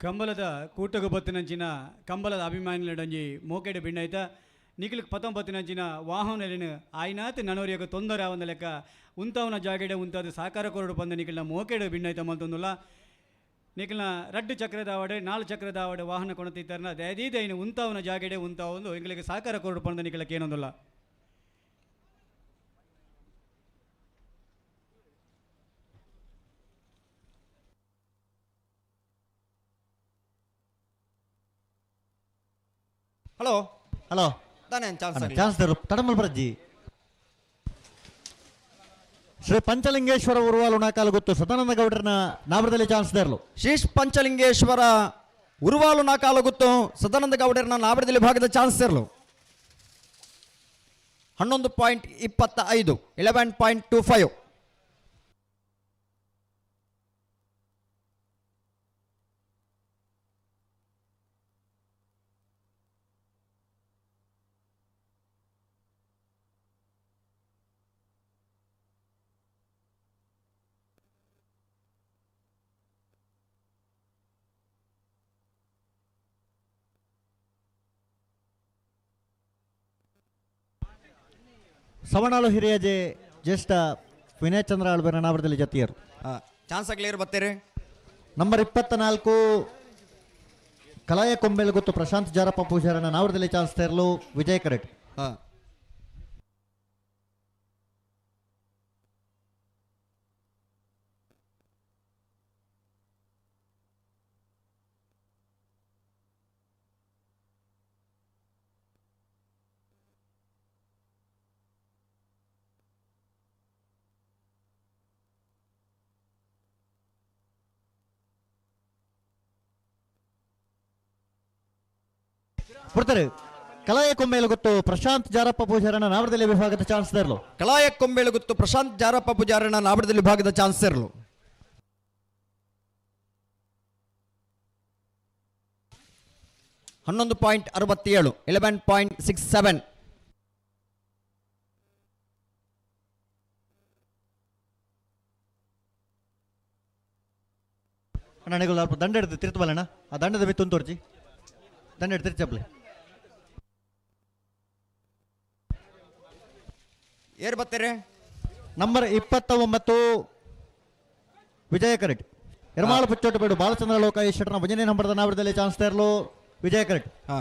ಕಂಬಲದ ಕೂಟಗು ಬತ್ತಿನಂಚಿನ ಕಂಬಲದ ಅಭಿಮಾನಿಗಳಂಜಿ ಮೋಕೆಡೆ ಬಿಂಡಾಯ್ತ ನಿಖಿಲ್ಗೆ 19 ವಾಹನಲಿನ ಆಯ್ನಾತ್ ನನವರಿಯಾಗ ತೊಂದರೆ ಆವಂದ ಲೆಕ್ಕ ಉಂತವನ ಜಾಗೆಡೆ ಉಂತಾದ ಸಾಕಾರ ಕೊರಡು ಬಂದ ನಿಖಿಲ್ನ ಮೋಕೆಡೆ ಬಿಂಡಾಯ್ತ ಮಲ್ತೊಂದುಲ್ಲ. ನಿಖಿಲ್ನ 2 ಚಕ್ರದ ಆವಡೆ 4 ಚಕ್ರದ ಆವಡೆ ವಾಹನ ಕೊಣತಿತ್ತಾರನ ದೈನು ಉಂತವನ ಜಾಗೆಡೆ ಉಂತಾವೊಂದು ಎಂಗಳಿಗೆ ಸಾಕಾರ ಕೊರಡು ಬಂದ ನಿಖಿಲಕ್ಕೆ ಏನೊಂದಿಲ್ಲ. ಹಲೋ ಹಲೋ ಚಾನ್ಸ್ ತಡಮಲ್ ಪ್ರಜ್ಜಿ ಶ್ರೀ ಪಂಚಲಿಂಗೇಶ್ವರ ಉರುವಾಲು ನಾಕಾಲು ಗೊತ್ತು ಸದಾನಂದ ಗೌಡರನ ನಾವರದಲ್ಲಿ ಚಾನ್ಸ್ ತರಲು. ಶ್ರೀ ಪಂಚಲಿಂಗೇಶ್ವರ ಉರುವಾಲು ನಾಕಾಲು ಗೊತ್ತು ಸದಾನಂದ ಗೌಡರನ ನಾವರದಲ್ಲಿ ಭಾಗದ ಚಾನ್ಸ್ ತರಲು 11.25 11.25. ಸವಣಾಳು ಹಿರಿಯಜೆ ಜ್ಯೇಷ್ಠ ವಿನಯ್ ಚಂದ್ರ ಆಳ್ಬೇರ ನಾವರದಲ್ಲಿ ಜತಿಯರು ಚಾನ್ಸ್ ಕ್ಲಿಯರ್ ಬರ್ತೀರಿ. ನಂಬರ್ 24 ಕಲಾಯ ಕೊಂಬೆಲ್ ಗೊತ್ತು ಪ್ರಶಾಂತ್ ಜಾರಪ್ಪ ಪೂಜಾರನ ನಾವರದಲ್ಲಿ ಚಾನ್ಸ್ ತರಲು ವಿಜಯ್ ಕರೆಕ್ಟ್. ಬಿಡ್ತಾರೆ ಕಲಾಯ ಕೊಂಬೇಲು ಗೊತ್ತು ಪ್ರಶಾಂತ್ ಜಾರಪ್ಪ ಪೂಜಾರನ ನಾವರದಲ್ಲಿ ವಿಭಾಗದ ಚಾನ್ಸ್ ತರಲು. ಕಲಾಯ ಕೊಂಬೇಲು ಗೊತ್ತು ಪ್ರಶಾಂತ್ ಜಾರಪ್ಪ ಪೂಜಾರನ ನಾವರದಲ್ಲಿ ವಿಭಾಗದ ಚಾನ್ಸ್ ತರಲು 11.67 11.67. ನನಗೆ ದಂಡ ಹಿಡಿದು ತಿರ್ತಬಲ್ಲಣ್ಣ ಆ ದಂಡದ ಬಿತ್ತು ತೋರ್ಚಿ ದಂಡ ಹಿಡಿದು ತಿರ್ಚಪ್ಲೆ ಏರ್ ಬರ್ತೀರಿ. ನಂಬರ್ 29 ವಿಜಯ ಕರೆಕ್ಟ್. ಎರ್ಮಾಳ ಪುಚ್ಚೋಟು ಬೇಡು ಬಾಲಚಂದ್ರ ಲೋಕಾಯುಷ್ ಶೆಟ್ಟರ್ನ 1ನೇ ನಂಬರ್ದ ನಾವರದಲ್ಲಿ ಚಾನ್ಸ್ ತೇರ್ಲು ವಿಜಯ ಕರೆಕ್ಟ್. ಹಾ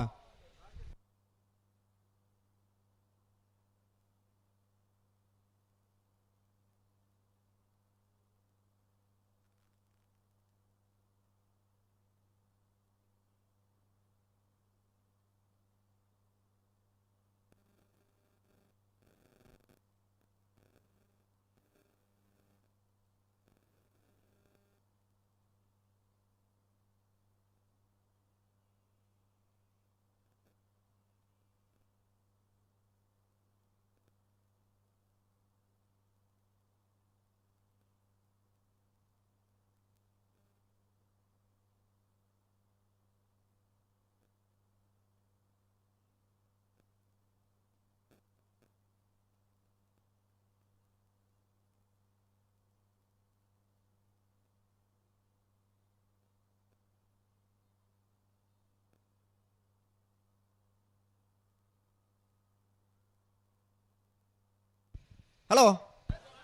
ಹಲೋ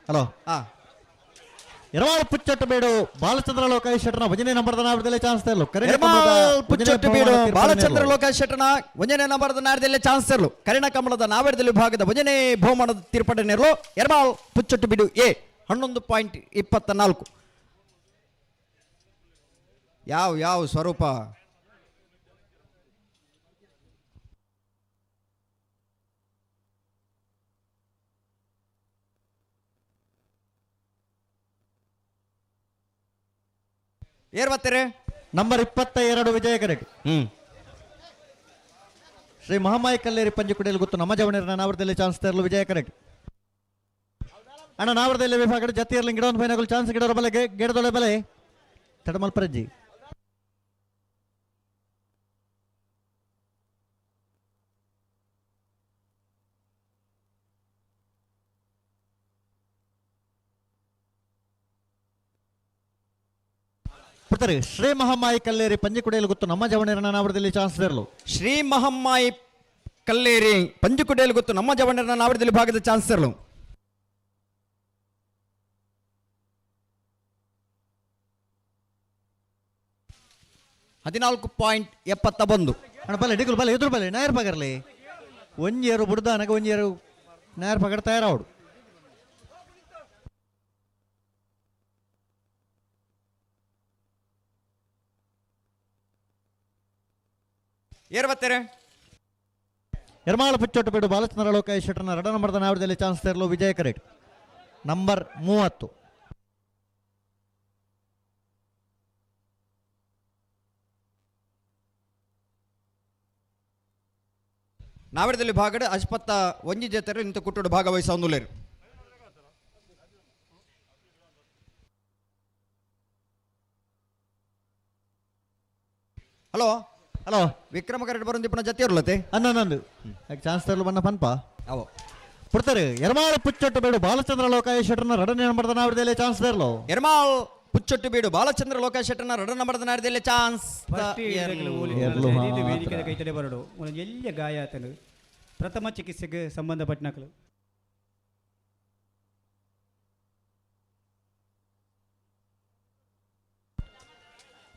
ಹಲೋ ಹಾ ಎರ್ಮಾಳ ಪುಚ್ಚಟ್ಟು ಬೇಡು ಬಾಲಚಂದ್ರ ಲೋಕಾಯುಷ್ ಶೆಟ್ಟರ್ನ 1ನೇ ನಂಬರ್ದ ನಾವರದಲ್ಲಿ ಚಾನ್ಸ್ ತೇರ್ಲು ಪುಚ್ಚಟ್ಟು ಬೇಡು ಬಾಲಚಂದ್ರ ಲೋಕಾಯುಷ್ ಶೆಟ್ಟರ್ನ 1ನೇ ನಂಬರ್ದ ನಾವರದಲ್ಲಿ ಚಾನ್ಸ್ ತೇರ್ಲು ಕರಿಣ ಕಮಲದ ನಾವರದಲ್ಲಿ ವಿಭಾಗದ 1ನೇ ಬಹುಮಾನದ ತೀರ್ಪಡೆ ನೇರಲು ಎರ್ಮಾಳ್ ಪುಚ್ಚಟ್ಟು ಬಿಡು ಎ 11.24. ಯಾವ ಸ್ವರೂಪ ಏರ್ ಬರ್ತೀರಿ ನಂಬರ್ 22 ವಿಜಯ ಕರೆಕ್ಟ್. ಶ್ರೀ ಮಹಾಮಾಯಿ ಕಲ್ಲೇರಿ ಪಂಜುಕುಡಿಯಲ್ಲಿ ಗೊತ್ತು ನಮ್ಮ ಜವಣಿಯರ ನಾವರದಲ್ಲಿ ಚಾನ್ಸ್ ತರಲು ವಿಜಯ ಕರೆಕ್ಟ್. ಅಣ್ಣ ನಾವರದಲ್ಲಿ ವಿಭಾಗ ಜತಿಯರ್ಲಿ ಗಿಡವನ್ನು ಫೈನಲ್ ಚಾನ್ಸ್ ಗಿಡರ ಬಲೆಗೆ ಗಿಡದೊಳೆ ಬಲೆ ತಡಮಲ್ ಪ್ರಜ್ಜಿ ಶ್ರೀ ಮಹಾಮಾಯಿ ಕಲ್ಲೇರಿ ಪಂಜಿಕುಡಿಯಲ್ಲಿ ಗೊತ್ತು ನಮ್ಮ ಜವಣಿಯರ ನಾವರದಲ್ಲಿ ಚಾನ್ಸ್ ತರಲು ಶ್ರೀ ಮಹಾಮಾಯಿ ಕಲ್ಲೇರಿ ಪಂಜಿಕುಡಿಯಲ್ಲಿ ಗೊತ್ತು ನಮ್ಮ ಜವಣಿಯರ ನಾವರದಲ್ಲಿ ಭಾಗದ ಚಾನ್ಸ್ ತರಲು 14.71. ಅಣ್ಣ ಬಲೆ ಡಿಗುಲ್ ಬಲೆ ಎದುರು ಬಲೆ ನಾಯರ್ ಪಗರ್ಲಿ ಒಂಜೇರು ಬುಡ್ದ ನನಗೆ ಒಂಜೇರು ನಾಯರ್ ಪಗಡ್ ತಯಾರಾವಡು ಏರ್ ಬರ್ತಾರೆ ಎರ್ಮಾಳ ಪುಚ್ಚೊಟ್ಟು ಬಿಡು ಬಾಲಚಂದ್ರ ಲೋಕಾಯುಷ್ ಶೆಟ್ಟರ್ನ 2 ನಂಬರ್ದ ನಾವರದಲ್ಲಿ ಚಾನ್ಸ್ ತೇರ್ಲು ವಿಜಯ ಕರೆಕ್ಟ್. ನಂಬರ್ 30 ನಾವರದಲ್ಲಿ ಭಾಗಡ ಅಶ್ಪತ್ತ ಒಂಜಿ ಜತೆರು ಇಂತ ಕುಟ್ಟುಡು ಭಾಗವಹಿಸೊಂದುಲ್ಲೆರು. ಹಲೋ ಹಲೋ ವಿಕ್ರಮ ಕರೆಕ್ಟ್ ಬರೋದು ಪುನಃ ಜತಿ ಇರ್ಲತ್ತೆ ಅನ್ನೊಂದು ಚಾನ್ಸ್ ತರಲು ಬಣ್ಣ ಪನ್ಪ ಅವು ಪುಡ್ತಾರೆ ಎರ್ಮಾಳ ಪುಚ್ಚೊಟ್ಟು ಬೇಡು ಬಾಲಚಂದ್ರ ಲೋಕಾಯುಷ್ ಶೆಟ್ಟರ್ನ 2ನೇ ನಂಬರ್ದ ನಾವರದಲ್ಲಿ ಚಾನ್ಸ್ ತರಲು ಎರ್ಮಾಳ್ ಪುಚ್ಚೊಟ್ಟು ಬೇಡು ಬಾಲಚಂದ್ರ ಲೋಕಾಯುಷ್ ಶೆಟ್ಟರ್ನ 2 ನಂಬರ್ದ ನಾವರದಲ್ಲಿ ಚಾನ್ಸ್ ವೇದಿಕೆ ಕೈತಡೆ ಬರಡು ಎಲ್ಲಿ ಗಾಯ ಆತನು ಪ್ರಥಮ ಚಿಕಿತ್ಸೆಗೆ ಸಂಬಂಧಪಟ್ಟನಕಲು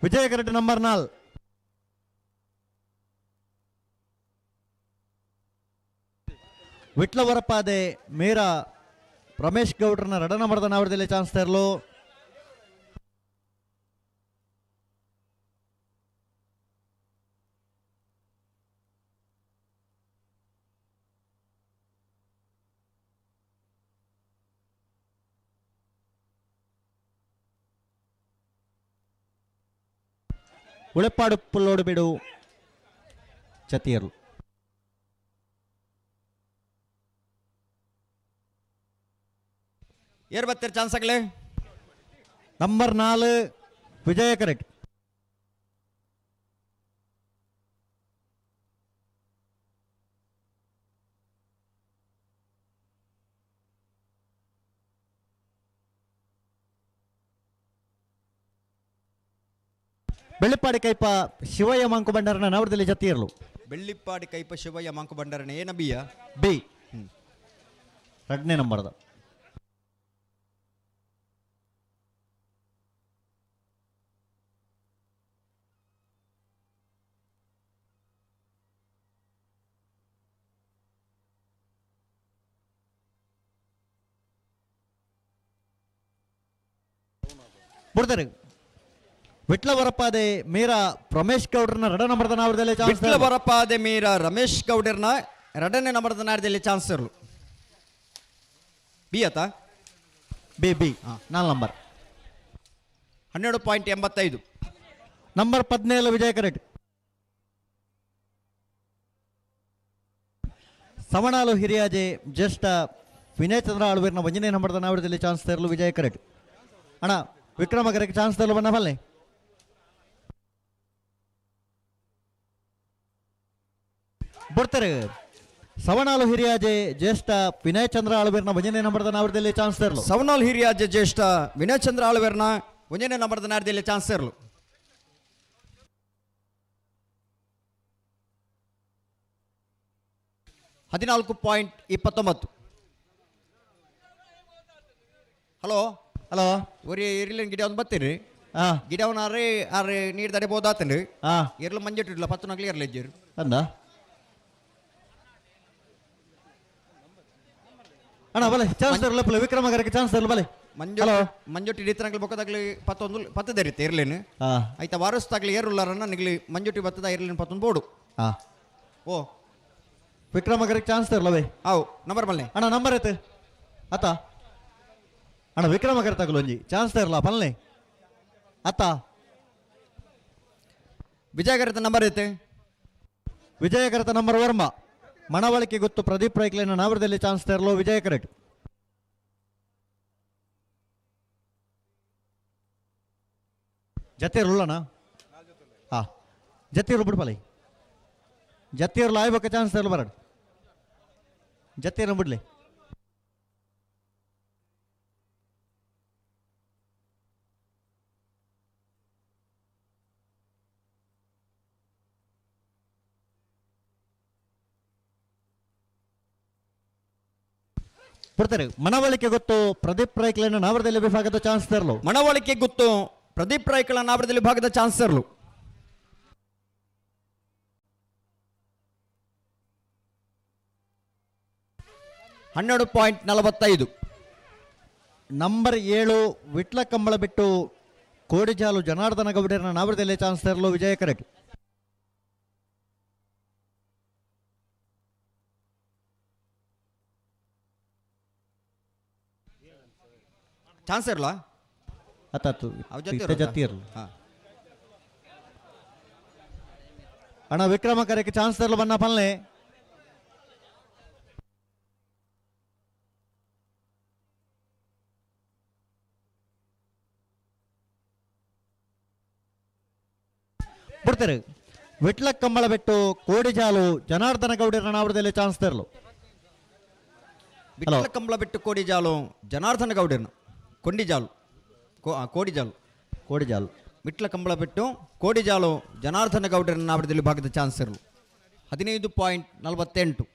ವಿಜಯ ಕರೆಕ್ಟ್ ನಂಬರ್ 4 ವಿಟ್ಲವರಪಾದೆ ಮೇರಾ ರಮೇಶ್ ಗೌಡ್ರನ್ನ 2 ನಂಬರ್ದ ನಾವರದಲ್ಲಿ ಚಾನ್ಸ್ ತರಲು ಉಳೆಪ್ಪಾಡು ಪುಲ್ಲೋಡು ಬಿಡು ಚತಿಯರು ಏರ್ ಬರ್ತೀರಿ ಚಾನ್ಸ್ ಆಗಲೇ ನಂಬರ್ 4 ವಿಜಯ ಕರೆಕ್ಟ್. ಬೆಳ್ಳಿಪ್ಪಾಡಿ ಕೈಪ ಶಿವಯ್ಯ ಮಂಕು ಬಂಡಾರನ ನವರದಲ್ಲಿ ಜತಿ ಇರಲು ಬೆಳ್ಳಿಪ್ಪಾಡಿ ಕೈಪ ಶಿವಯ್ಯ ಮಂಕು ಬಂಡಾರನ ಏನ ಬಿಯ ಬಿ 2ನೇ ನಂಬರ್ದ ಬಿಡ್ತಾರೆ ವಿಟ್ಲ ಬರಪ್ಪಾದೆ ಮೀರ ರಮೇಶ್ ಗೌಡ್ರನ್ನ 2 ನಂಬರ್ದ ನಾವರದಲ್ಲಿ ಚಾನ್ಸ್ ವಿಟ್ಲ ಬರಪ್ಪಾದೆ ಮೀರ ರಮೇಶ್ ಗೌಡ್ರನ್ನ 2ನೇ ನಂಬರ್ದ ನಾಡದಲ್ಲಿ ಚಾನ್ಸ್ ಇರಲು ಬಿ ಆತ ಬಿ 4 ನಂಬರ್ 12.85 ನಂಬರ್ 17 ವಿಜಯ ಕರೆಟ್ ಸವಣಾಲು ಹಿರಿಯಾಜೆ ಜ್ಯೇಷ್ಠ ವಿನಯ್ ಚಂದ್ರ ಆಳ್ವೇರ್ನ 1ನೇ ನಂಬರ್ದ ನಾವರದಲ್ಲಿ ಚಾನ್ಸ್ ತರಲು ವಿಜಯ ಕರೆಟ್ ಅಣ್ಣ ವಿಕ್ರಮಗರಕ್ಕೆ ಚಾನ್ಸ್ ತರಲು ಬಣ್ಣ ಬಲ್ಲೆ ಬಿಡ್ತಾರೆ ಸವಣಾಲು ಹಿರಿಯಾಜೆ ಜ್ಯೇಷ್ಠ ವಿನಯ್ ಚಂದ್ರ ಆಳ್ವೇರ್ನ 1ನೇ ನಂಬರ್ದ ನಾವರದಲ್ಲಿ ಚಾನ್ಸ್ ತರಲು ಸವಣಾಲು ಹಿರಿಯಾಜೆ ಜ್ಯೇಷ್ಠ ವಿನಯ್ ಚಂದ್ರ ಆಳ್ವೇರ್ನ 1ನೇ ನಂಬರ್ದ ನಾಡದಲ್ಲಿ ಚಾನ್ಸ್ ತರಲು 14.29 ಹಲೋ ಹಲೋ ಒರಿ ಇರ್ಲಿನ ಗಿಡ ಒಂದು ಬತ್ತೀರಿ ಗಿಡವನ್ನ ಅರೆ ನೀರು ತಡೆಬೋದಾತಂಡು ಇರ್ಲು ಮಂಜಟ್ಟಿಲ್ಲ 10 ನಗಲಿ ಇರ್ಲಿ ಇದ್ದೀರಿ ಅಂದ ಅಣ್ಣ ಬಲೆ ಚಾನ್ಸ್ ತರಲಪ್ಪಲ್ಲ ವಿಕ್ರಮಗರಕ್ಕೆ ಚಾನ್ಸ್ ತರಲು ಬಲೆ ಮಂಜುಟಿ ರೀತನಗಲಿ ಬೊಕ್ಕದಾಗ್ಲಿ 10 ದರಿತೆ ಇರ್ಲೇನು ಆಯ್ತಾ ವಾರಸ್ತಾಗ್ಲಿ ಏರುಲ್ಲಾರನ್ನ ನಿಗ್ಲಿ ಮಂಜುಟಿ ಬತ್ತದ ಇರ್ಲಿನ 11 ಬೋಡು ಓ ವಿಕ್ರಮಗರಕ್ಕೆ ಚಾನ್ಸ್ ತರಲವೇ ಅವು ನಂಬರ್ ಬಲ್ಲೆ ಅಣ್ಣ ನಂಬರ್ ಐತೆ ಅತ್ತ ಅಣ್ಣ ವಿಕ್ರಮಗರ ತಗಲು ಒಂಜಿ ಚಾನ್ಸ್ ತರಲ್ಲ ಪಲ್ಲೆ ಅತ್ತ ವಿಜಯಗರತ ನಂಬರ್ ಐತೆ ವಿಜಯಗರತ ನಂಬರ್ ವರ್ಮ ಮಣವಳಿಕೆ ಗೊತ್ತು ಪ್ರದೀಪ್ ರೈಕ್ಲೇನ ನಾವರದಲ್ಲಿ ಚಾನ್ಸ್ ತರಲು ವಿಜಯ ಕರೆಕ್ಟ್ ಜತಿಯರುಳ್ಳಣ ಜತಿಯರು ಬಿಡ್ಪಲ್ಲ ಜತಿಯರು ಆಯ್ಬೇಕ ಚಾನ್ಸ್ ತರಲು ಬರಡು ಜತಿಯರು ಬಿಡ್ಲಿ ಬಿಡ್ತಾರೆ ಮನವಳಿಕೆ ಗೊತ್ತು ಪ್ರದೀಪ್ ರೈಕ್ಲನ್ನ ನಾವರದಲ್ಲಿ ವಿಭಾಗದ ಚಾನ್ಸ್ ತರಲು ಮನವಳಿಕೆ ಗೊತ್ತು ಪ್ರದೀಪ್ ರೈಕ್ಲ ನಾವರದಲ್ಲಿ ವಿಭಾಗದ ಚಾನ್ಸ್ ತರಲು 12.45 ನಂಬರ್ 7 ವಿಟ್ಲ ಕಂಬಳ ಬಿಟ್ಟು ಕೋಡಿಜಾಲು ಜನಾರ್ದನ ಗೌಡರನ್ನ ನಾವರದಲ್ಲಿ ಚಾನ್ಸ್ ತರಲು ವಿಜಯ ಕರೆಕ್ಟ್ ಚಾನ್ಸ್ ಇರಲ್ಲ ಅತ್ತು ಜತಿ ಇರಲ್ಲ ಅಣ್ಣ ವಿಕ್ರಮ ಕರೆಕ್ಕೆ ಚಾನ್ಸ್ ತರಲು ಬನ್ನ ಪಲ್ಲೆ ಬಿಡ್ತಾರೆ ವಿಟ್ಲ ಕಂಬಳ ಬಿಟ್ಟು ಕೋಡಿಜಾಲು ಜನಾರ್ದನ ಗೌಡರ ನಾವರದಲ್ಲಿ ಚಾನ್ಸ್ ತರಲು ವಿಟ್ಲ ಕಂಬಳ ಬಿಟ್ಟು ಕೋಡಿಜಾಲು ಜನಾರ್ದನ ಗೌಡರನ ಕೊಂಡಿಜಾಲು ಕೋಡಿಜಾಲು ಕೋಡಿಜಾಲು ವಿಟ್ಲ ಕಂಬಳ ಬಿಟ್ಟು ಕೋಡಿಜಾಲು ಜನಾರ್ದನ ಗೌಡರನ ನಾವರದಲ್ಲಿ ಭಾಗದ ಚಾನ್ಸ್ ಇರಲು 15.48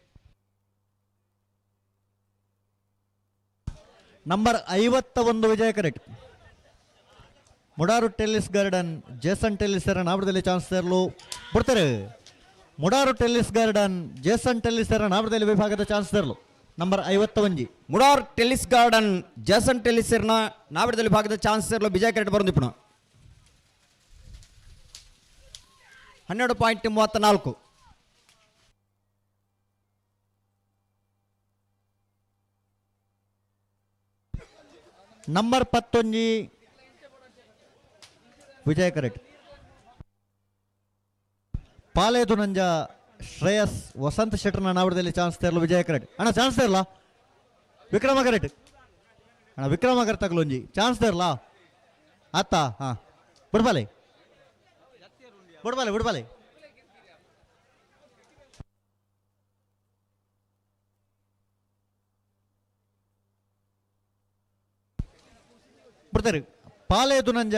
ನಂಬರ್ 51 ವಿಜಯ ಕರೆಕ್ಟ್ Mudaru Dennis Gordon Jason Dennis ನಾವರದಲ್ಲಿ ಚಾನ್ಸ್ ತರಲು ಬಿಡ್ತಾರೆ Mudaru Dennis Gordon Jason Dennis ನಾವರದಲ್ಲಿ ವಿಭಾಗದ ಚಾನ್ಸ್ ತರಲು number 51 Mudar Dennis Gordon Jason Dennis ನಾವರದಲ್ಲಿ ವಿಭಾಗದ ಚಾನ್ಸ್ ತರಲು ವಿಜಯ ಕರೆಕ್ಟ್ ಬರೋದಿಪ್ಪಣ 12.34 ನಂಬರ್ 11 ವಿಜಯ ಕರೆಕ್ಟ್ ಪಾಲೇದು ನಂಜ ಶ್ರೇಯಸ್ ವಸಂತ ಶೆಟ್ಟರ್ನ ನಾವರದಲ್ಲಿ ಚಾನ್ಸ್ ತರಲು ವಿಜಯ ಕರೆಕ್ಟ್ ಅಣ್ಣ ಚಾನ್ಸ್ ತರಲ್ಲ ವಿಕ್ರಮ ಕರೆಕ್ಟ್ ಅಣ್ಣ ವಿಕ್ರಮ ಕರೆಕ್ಟ್ ತಗಲೊಂಜಿ ಚಾನ್ಸ್ ತರಲ್ಲ ಆತ ಬಿಡ್ಬಾಲೆ ಬಿಡ್ಬಾಲೆ ಬಿಡ್ಬಾಲೆ ಬಿಡ್ತಾರೆ ಪಾಲೇದು ನಂಜ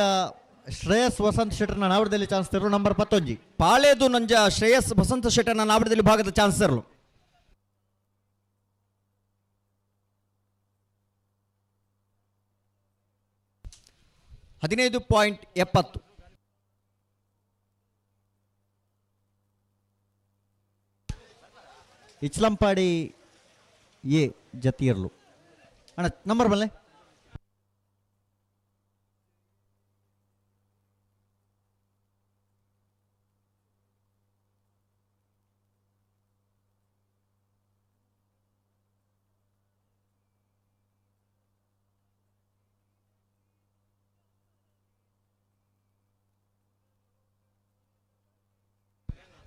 ಶ್ರೇಯಸ್ ವಸಂತ ಶೆಟ್ಟರ್ನ ನಾವರದಲ್ಲಿ ಚಾನ್ಸ್ ತರಲು ನಂಬರ್ 11 ಪಾಲೇದು ನಂಜ ಶ್ರೇಯಸ್ ವಸಂತ ಶೆಟ್ಟರ್ನ ನಾವರದಲ್ಲಿ ಭಾಗದ ಚಾನ್ಸ್ ತರಲು 15.70 ಇಚ್ಲಂಪಾಡಿ ಎ ಜತಿಯರ್ಲು ಅಣ್ಣ ನಂಬರ್ ಬಲ್ಲೆ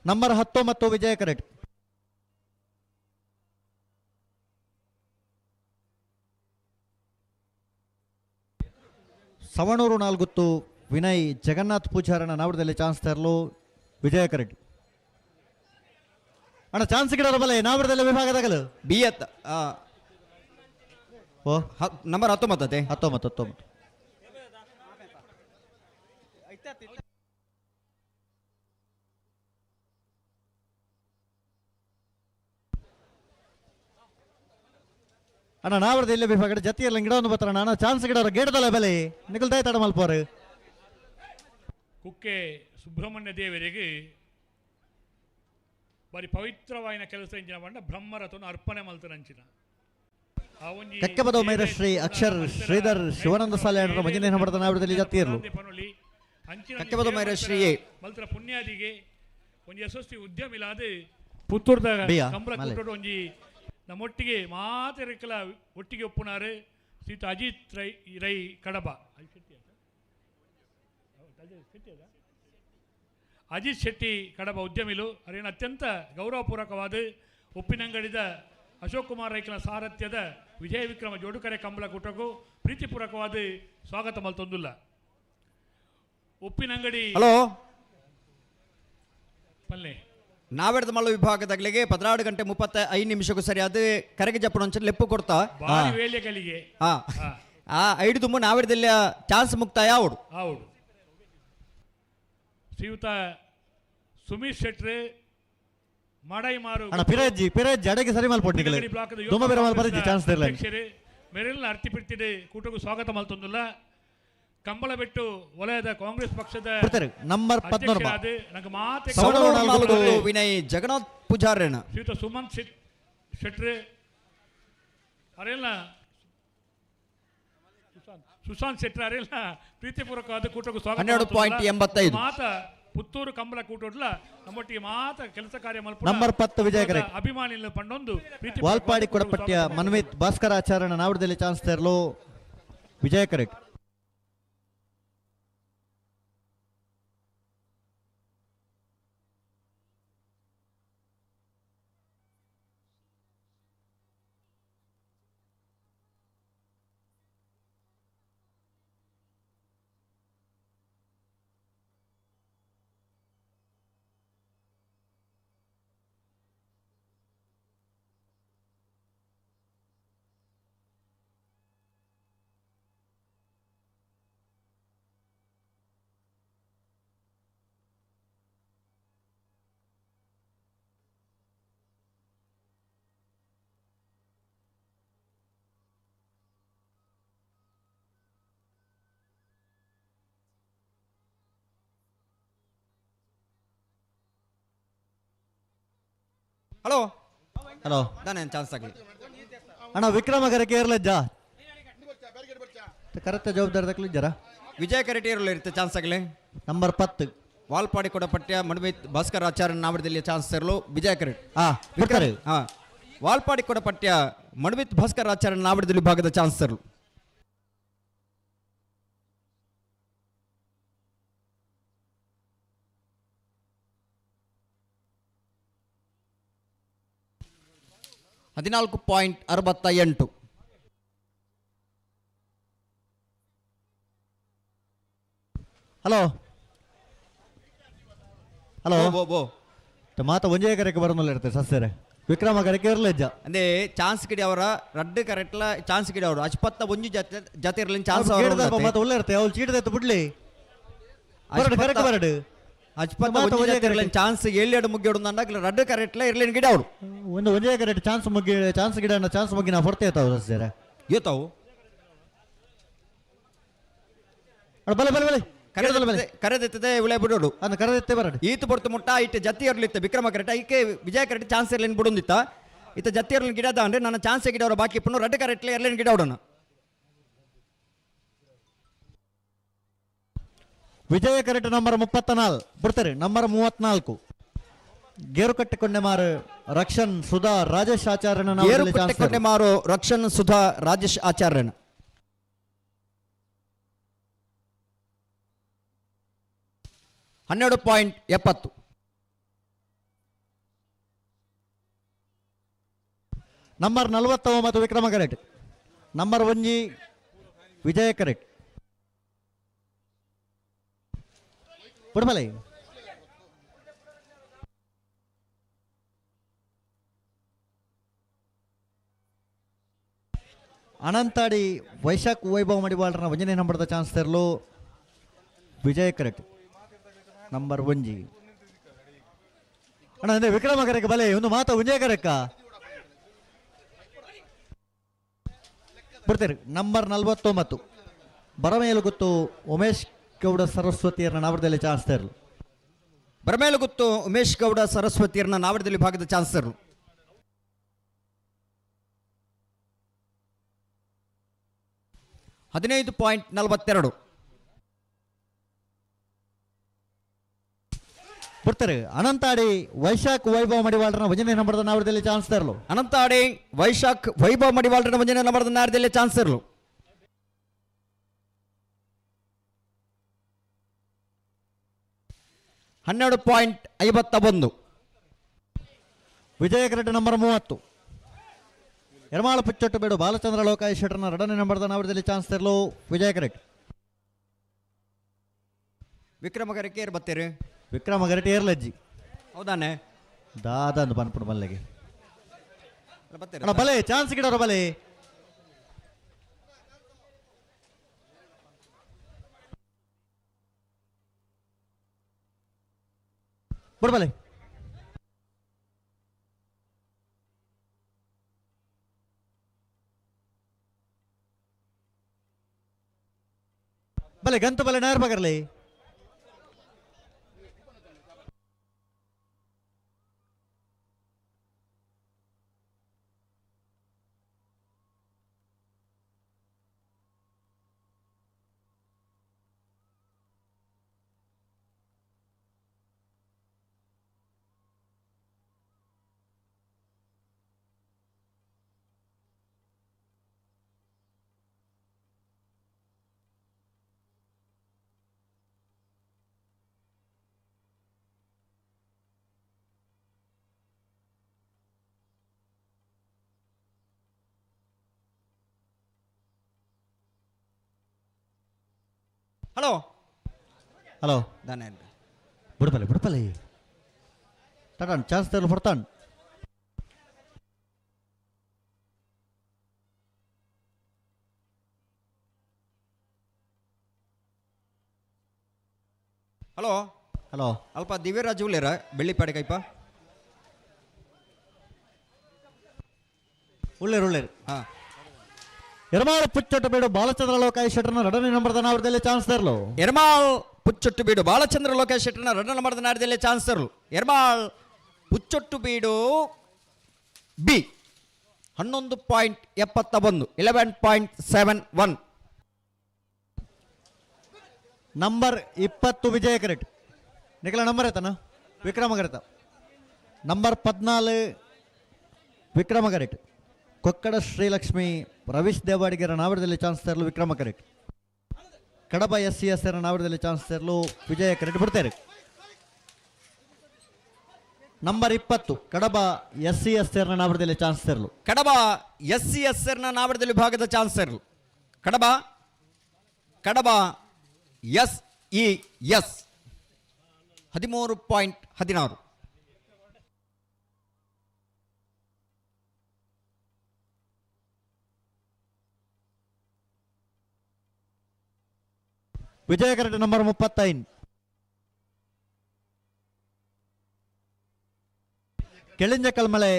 ನಂಬರ್ 19 ವಿಜಯ ಕರೆಟ್. ಸವಣೂರು 4 ವಿನಯ್ ಜಗನ್ನಾಥ್ ಪೂಜಾರನ ನಾವಡದಲ್ಲಿ ಚಾನ್ಸ್ ತರಲು ವಿಜಯ ಕರೆಟ್. ಅಣ್ಣ ಚಾನ್ಸ್ ಗಿಡರ ಬಲೆ ನಾವಡದಲ್ಲಿ ವಿಭಾಗದಾಗಲು ಬಿ ಎತ್ ನಂಬರ್ 19 19. ಅಣ್ಣ ನಾವಡದ ಇಲ್ಲೇ ವಿಭಾಗ ಜತಿಯಲ್ಲ ಗಿಡ ಒಂದು ಬರ್ತಾರ ಅಣ್ಣ ಚಾನ್ಸ್ ಗಿಡರ ಗೇಡದಲ್ಲ ಬೆಲೆ ನಿಗಲ್ದಾಯ್ ತಡ ಮಲ್ಪೋರು ಕುಕ್ಕೆ ಸುಬ್ರಹ್ಮಣ್ಯ ದೇವರಿಗೆ ಬಾರಿ ಪವಿತ್ರವಾಯಿನ ಕೆಲಸ ಇಂಚಿನ ಬಂಡ ಬ್ರಹ್ಮರಥವನ್ನು ಅರ್ಪಣೆ ಮಲ್ತನಂಚಿನ ಕೆಕ್ಕಬದ ಮೈರಶ್ರೀ ಅಕ್ಷರ್ ಶ್ರೀಧರ್ ಶಿವಾನಂದ ಸಾಲೆ ಮಂಜಿನ ಮಾಡ್ತಾನೆ ನಾವಡದಲ್ಲಿ ಜತಿಯರ್ಲು ಕೆಕ್ಕಬದ ಮೈರಶ್ರೀ ಮಲ್ತರ ಪುಣ್ಯಾದಿಗೆ ಒಂಜಿ ಯಶಸ್ವಿ ಉದ್ಯಮಿಲಾದ ಪುತ್ತೂರ್ದ ಕಂಬಳ ಕೂಟೋಡು ಒಂಜಿ ನಮ್ಮೊಟ್ಟಿಗೆ ಮಾತೆರೆಕ್ಕಲ ಒಟ್ಟಿಗೆ ಒಪ್ಪುನಾರು ಶ್ರೀತ ಅಜಿತ್ ರೈ ಕಡಬ ಅಜಿತ್ ಶೆಟ್ಟಿ ಕಡಬ ಉದ್ಯಮಿಲು ಅರೇನು ಅತ್ಯಂತ ಗೌರವಪೂರ್ವಕವಾದ ಒಪ್ಪಿನಂಗಡಿದ ಅಶೋಕ್ ಕುಮಾರ್ ರೈಕನ ಸಾರಥ್ಯದ ವಿಜಯ ವಿಕ್ರಮ ಜೋಡುಕರೆ ಕಂಬಳ ಕೂಟಕ್ಕೂ ಪ್ರೀತಿಪೂರ್ವಕವಾದ ಸ್ವಾಗತ ಮಲ್ತೊಂದುಲ್ಲ ಉಪ್ಪಿನಂಗಡಿ ಹಲೋ ಪಲ್ಲೆ ನಾವೆಡ್ದ ಮಲ್ಲ ವಿಭಾಗದಾಗಲಿಗೆ 16 ಗಂಟೆ 35 ನಿಮಿಷಕ್ಕೂ ಸರಿ ಅದು ಕರೆಗೆ ಜಪ್ಪನ ಲೆಪ್ಪು ಕೊಡ್ತಾ ವೇಳೆಗಳಿಗೆ ಐದು ತುಂಬ ನಾವೆಡ್ದಲ್ಲಿ ಚಾನ್ಸ್ ಮುಕ್ತಾಯ ಅವಡು ಹೌದು ಶ್ರೀಯುತ ಸುಮೀತ್ ಶೆಟ್ರು ಮಾಡೈ ಮಾರು ಪಿರಾಜ್ ಅಡಗೆ ಸರಿ ಮಲ್ಪೊಟ್ಟಿಗೆ ತುಂಬ ಬೇರೆ ಮಲ್ಪರಿಜಿ ಚಾನ್ಸ್ ಇರಲ್ಲ ಮೆರೆಲ್ನ ಅರ್ತಿಪಿಡ್ತಿದೆ ಕೂಟಕ್ಕೂ ಸ್ವಾಗತ ಮಲ್ತೊಂದುಲ್ಲ ಕಂಬಳ ಬಿಟ್ಟು ವಲಯದ ಕಾಂಗ್ರೆಸ್ ಪಕ್ಷದ ನಂಬರ್ 19 ನಂಗೆ ಮಾತೆ ವಿನಯ್ ಜಗನ್ನಾಥ್ ಪೂಜಾರನ ಶ್ರೀಯುತ ಸುಮಂತ್ ಶೆಟ್ರು ಅರೆಲ್ಲ ಸುಶಾಂತ್ ಶೆಟ್ರು ಅರೆಲ್ಲ ಪ್ರೀತಿಪೂರ್ವಕವಾದ ಕೂಟಕ್ಕೂ ಸ್ವಾಗತ 12.85 ಮಾತ ಪುತ್ತೂರು ಕಂಬಳ ಕೂಟೋಡ್ಲ ನಮ್ಮೊಟ್ಟಿಗೆ ಮಾತ ಕೆಲಸ ಕಾರ್ಯ ಮಲ್ಪ ನಂಬರ್ 10 ವಿಜಯ ಕರೆಕ್ಟ್ ಅಭಿಮಾನಿಗಳು ಪಂಡೊಂದು ವಾಲ್ಪಾಡಿ ಕೊಡಪಟ್ಯ ಮನ್ವಿತ್ ಭಾಸ್ಕರ ಆಚಾರ್ಯನ ನಾವಡದಲ್ಲಿ ಚಾನ್ಸ್ ತರಲು ವಿಜಯ ಕರೆಕ್ಟ್. ಹಲೋ ಹಲೋ ನಾನೇನು ಚಾನ್ಸ್ ಆಗಲಿ ಅಣ್ಣ ವಿಕ್ರಮ ಕರೆ ಕೇರ್ಲಜ್ಜ ಕರೆಕ್ಟ್ ಜವಾಬ್ದಾರಿ ಜರ ವಿಜಯ ಕರೆಟಿಯರಲ್ಲಿ ಇರುತ್ತೆ ಚಾನ್ಸ್ ಆಗಲಿ ನಂಬರ್ 10 ವಾಲ್ಪಾಡಿ ಕೊಡಪಟ್ಯ ಮನ್ವಿತ್ ಭಾಸ್ಕರ್ ಆಚಾರ್ಯ ನಾವಡದಲ್ಲಿ ಚಾನ್ಸ್ ತರಲು ವಿಜಯ ಕರೆಟ್ ಬಿಡ್ತಾರೆ ವಾಲ್ಪಾಡಿ ಕೊಡಪಟ್ಯ ಮನ್ವಿತ್ ಭಾಸ್ಕರ್ ಆಚಾರ್ಯ ನಾವಡದಲ್ಲಿ ಭಾಗದ ಚಾನ್ಸ್ ತರಲು $14.68. ಹಲೋ ಹಲೋ ಬೋ ಮಾತ ಒಂಜೇ ಕರೆಗೆ ಬರೋಲ್ಲ ಇರುತ್ತೆ ಸಸ್ಯರೆ ವಿಕ್ರಮ ಕರೆಗೆ ಇರಲಿಜ್ಜ ಅಂದೆ ಚಾನ್ಸ್ ಕಿಡಿ ಅವರ ರಡ್ಡು ಕರೆಕ್ಟ್ಲ ಚಾನ್ಸ್ ಕಿಡಿ ಅವರು ಅಚ್ಪತ್ತ ಒಂಜಿ ಜತೆ ಇರಲಿ ಚಾನ್ಸ್ ಮಾತ ಒಳ್ಳೆ ಇರುತ್ತೆ ಅವ್ರು ಚೀಟದ ಬಿಡ್ಲಿ ಕರೆಕ್ಟ್ ಬರಡು ಅಚ್ಪತ್ತ ಚಾನ್ಸ್ ಎಳ್ಳೆರಡು ಮುಗ್ಗೆಡು ಅಂದಾಗ ರಡ್ಡು ಕರೆಕ್ಟ್ಲ ಇರ್ಲಿ ಗಿಡ ಅವರು ಒಂದು ಒಂಜೇ ಕರೆಕ್ಟ್ ಚಾನ್ಸ್ ಮುಗ್ಗಿ ಚಾನ್ಸ್ ಗಿಡ ಚಾನ್ಸ್ ಮುಗ್ಗಿ ನಾ ಹೊರತೆ ಇರ್ತಾವ ಸಸ್ಯರೆ ಇವತ್ತಾವು ಬಲೆ ಬಲೆ ಬಲೆ ಕರೆದೆತ್ತದೆ ವಿಳೆ ಬಿಡೋಡು ಅನ್ನ ಕರೆದೆತ್ತೆ ಬರಡು ಈತು ಬರ್ತು ಮುಟ್ಟ ಇಟ್ಟು ಜತಿ ಇರ್ಲಿತ್ತು ವಿಕ್ರಮ ಕರೆಕ್ಟ್ ಐಕೆ ವಿಜಯ ಕರೆಕ್ಟ್ ಚಾನ್ಸ್ ಇರ್ಲೇನು ಬಿಡೊಂದಿತ್ತ ಇತ್ತ ಜತಿ ಇರ್ಲಿ ಗಿಡದ ಅಂದ್ರೆ ನನ್ನ ಚಾನ್ಸ್ ಗಿಡ ಅವರು ಬಾಕಿ ಪುನಃ ರಡ್ಡು ಕರೆಕ್ಟ್ಲಿ ಇರ್ಲೇನು ಗಿಡ ಅವಡೋಣ ವಿಜಯ ಕರೆಕ್ಟ್ ನಂಬರ್ 34 ಬಿಡ್ತಾರೆ ನಂಬರ್ 34 ಗೇರು ಕಟ್ಟಿಕೊಂಡೆ ಮಾರು ರಕ್ಷನ್ ಸುಧಾ ರಾಜೇಶ್ ಆಚಾರ್ಯನ ಗೇರು ಕಟ್ಟಿಕೊಂಡೆ ಮಾರು ರಕ್ಷನ್ ಸುಧಾ ರಾಜೇಶ್ ಆಚಾರ್ಯನ $12.70. ನಂಬರ್ 49 ವಿಕ್ರಮ ಕರೆಕ್ಟ್. ನಂಬರ್ 1 ವಿಜಯ ಕರೆಕ್ಟ್. ಪುಡ್ಮಲೆ ಅನಂತಾಡಿ ವೈಶಾಖ್ ವೈಭವ್ ಮಡಿವಾಳರನ್ನ 1ನೇ ನಂಬರ್ದ ಚಾನ್ಸ್ ತೆರಲು ವಿಜಯ್ ಕರೆಕ್ಟ್. ನಂಬರ್ 1 ಅಣ್ಣ ಅಂದ್ರೆ ವಿಕ್ರಮ ಕರೆಕ್ಟ್ ಬಲೆ ಒಂದು ಮಾತ ವಿಜಯ್ ಕರೆಕ್ಟ ಬಿಡ್ತೀರಿ. ನಂಬರ್ 49 ಬರಮೇಲುಗುತ್ತು ಉಮೇಶ್ ಗೌಡ ಸರಸ್ವತಿಯರನ್ನ ನಾವರದಲ್ಲಿ ಚಾನ್ಸ್ ತೆರಲು. ಬರಮೇಲುಗುತ್ತು ಉಮೇಶ್ ಗೌಡ ಸರಸ್ವತಿಯರನ್ನ ನಾವರದಲ್ಲಿ ಭಾಗದ ಚಾನ್ಸ್ ತೆರಲು. 15.42 ಬಿಡ್ತಾರೆ. ಅನಂತಾಡಿ ವೈಶಾಖ್ ವೈಭವ್ ಮಡಿವಾಳರನ್ನ 1ನೇ ನಂಬರ್ದ ನಾವರದಲ್ಲಿ ಚಾನ್ಸ್ ತೆರಲು. ಅನಂತಾಡಿ ವೈಶಾಖ್ ವೈಭವ್ ಮಡಿವಾಳರನ್ನ 1ನೇ ನಂಬರ್ದ ನಾವರದಲ್ಲಿ ಚಾನ್ಸ್ ತೆರಲು. 12.51 ವಿಜಯ ಕರೆಕ್ಟ್. ನಂಬರ್ 30 ಯರಮಾಳ ಪುಚ್ಚೊಟ್ಟು ಬೇಡು ಬಾಲಚಂದ್ರ ಲೋಕಾಯಿ ಶೆಟ್ಟರ್ನ 2ನೇ ನಂಬರ್ದ ನಾವರದಲ್ಲಿ ಚಾನ್ಸ್ ತೆರಲು ವಿಜಯ ಕರೆಕ್ಟ್. ವಿಕ್ರಮ ಕರೆಕ್ಟ್ ಏರ್ ಬತ್ತೀರಿ. ವಿಕ್ರಮ ಕರೆಕ್ಟ್ ಏರ್ಲಜ್ಜಿ ಹೌದಾನೆ ದಾದಂದು ಬನ್ಪುಡು ಮಲ್ಲೆಗೆ ಅಣ್ಣ ಬಲೆ ಚಾನ್ಸ್ ಗಿಡವ್ರ ಬಲೆ ಬಿಡು ಬಲೆ ಬಲೆ ಗಂತು ಬಲೆ ನೇರ ಬಗರ್ಲಿ. ಹಲೋ ಹಲೋ ದಾನೆ ಬಿಡ್ಪಲೆ ಬಿಡ್ಪಲೆ ತಟಾನ್ ಚಾನ್ಸ್ ತೆರಲು ಬರ್ತಾನ್. ಹಲೋ ಹಲೋ ಅಲ್ಪ ದಿವ್ಯರಾಜ್ ಉಳ್ಳೇರ ಬೆಳ್ಳಿಪಾಡಿ ಕೈಪ ಉಳ್ಳೇರು ಉಳ್ಳೇರು ಹಾಂ. ಯರಮಾಳ ಪುಚ್ಚೊಟ್ಟು ಬೇಡು ಬಾಲಚಂದ್ರ ಲೋಕಾಯಿ ಶೆಟ್ಟರ್ನ 2ನೇ ನಂಬರ್ದ ನಾವರದಲ್ಲಿ ಚಾನ್ಸ್ ತೆರಲು. ಎರ್ಮಾಳ್ ಪುಚ್ಚೊಟ್ಟು ಬೀಡು ಬಾಲಚಂದ್ರ ಲೋಕೇಶ್ ಶೆಟ್ಟರ್ನ 2ನೇ ನಂಬರ್ದ ನಾಡದಲ್ಲಿ ಚಾನ್ಸ್ ತರಲು. ಎರ್ಮಾಳ್ ಪುಚ್ಚೊಟ್ಟು ಬೀಡು ಬಿ 11.71 11.71. ನಂಬರ್ 20 ವಿಜಯ ಕರೆಕ್ಟ್. ನಿಖಲ ನಂಬರ್ ಆಯ್ತಾನ ವಿಕ್ರಮ ಕರೆಕ್ಟ. ನಂಬರ್ 14 ವಿಕ್ರಮ ಕರೆಕ್ಟ್. ಕೊಕ್ಕಡ ಶ್ರೀಲಕ್ಷ್ಮಿ ರವೀಶ್ ದೇವಾಡಿಗೆರ ನಾವರದಲ್ಲಿ ಚಾನ್ಸ್ ತೆರಲು ವಿಕ್ರಮ ಕರೆಕ್ಟ್. ಕಡಬ SCS ನಾವರದಲ್ಲಿ ಚಾನ್ಸ್ ತೆರಲು ವಿಜಯ ಕರೆಕ್ಟ್ ಬಿಡ್ತಾರೆ. ನಂಬರ್ 20 ಕಡಬ SCS ನಾವರದಲ್ಲಿ ಚಾನ್ಸ್ ತೆರಲು. ಕಡಬ SCS ನಾವರದಲ್ಲಿ ಭಾಗದ ಚಾನ್ಸ್ ತೆರಲು. ಕಡಬ SES 13.16. ವಿಜಯ ಕರೆಕ್ಟ್. ನಂಬರ್ 35 ಕೆಳಿಂಜ ಕಲ್ಮಳೆ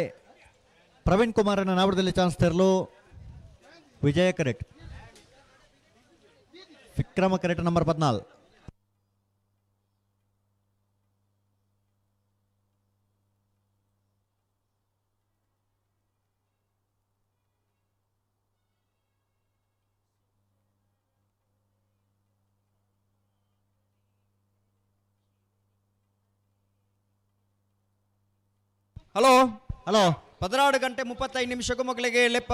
ಪ್ರವೀಣ್ ಕುಮಾರನ ನಾವರದಲ್ಲಿ ಚಾನ್ಸ್ ತೆರಲು ವಿಜಯ ಕರೆಕ್ಟ್. ವಿಕ್ರಮ ಕರೆಕ್ಟ್. ನಂಬರ್ 14 ಹಲೋ ಹಲೋ 16:35 ಮಕ್ಕಳಿಗೆ ಲೆಪ್ಪ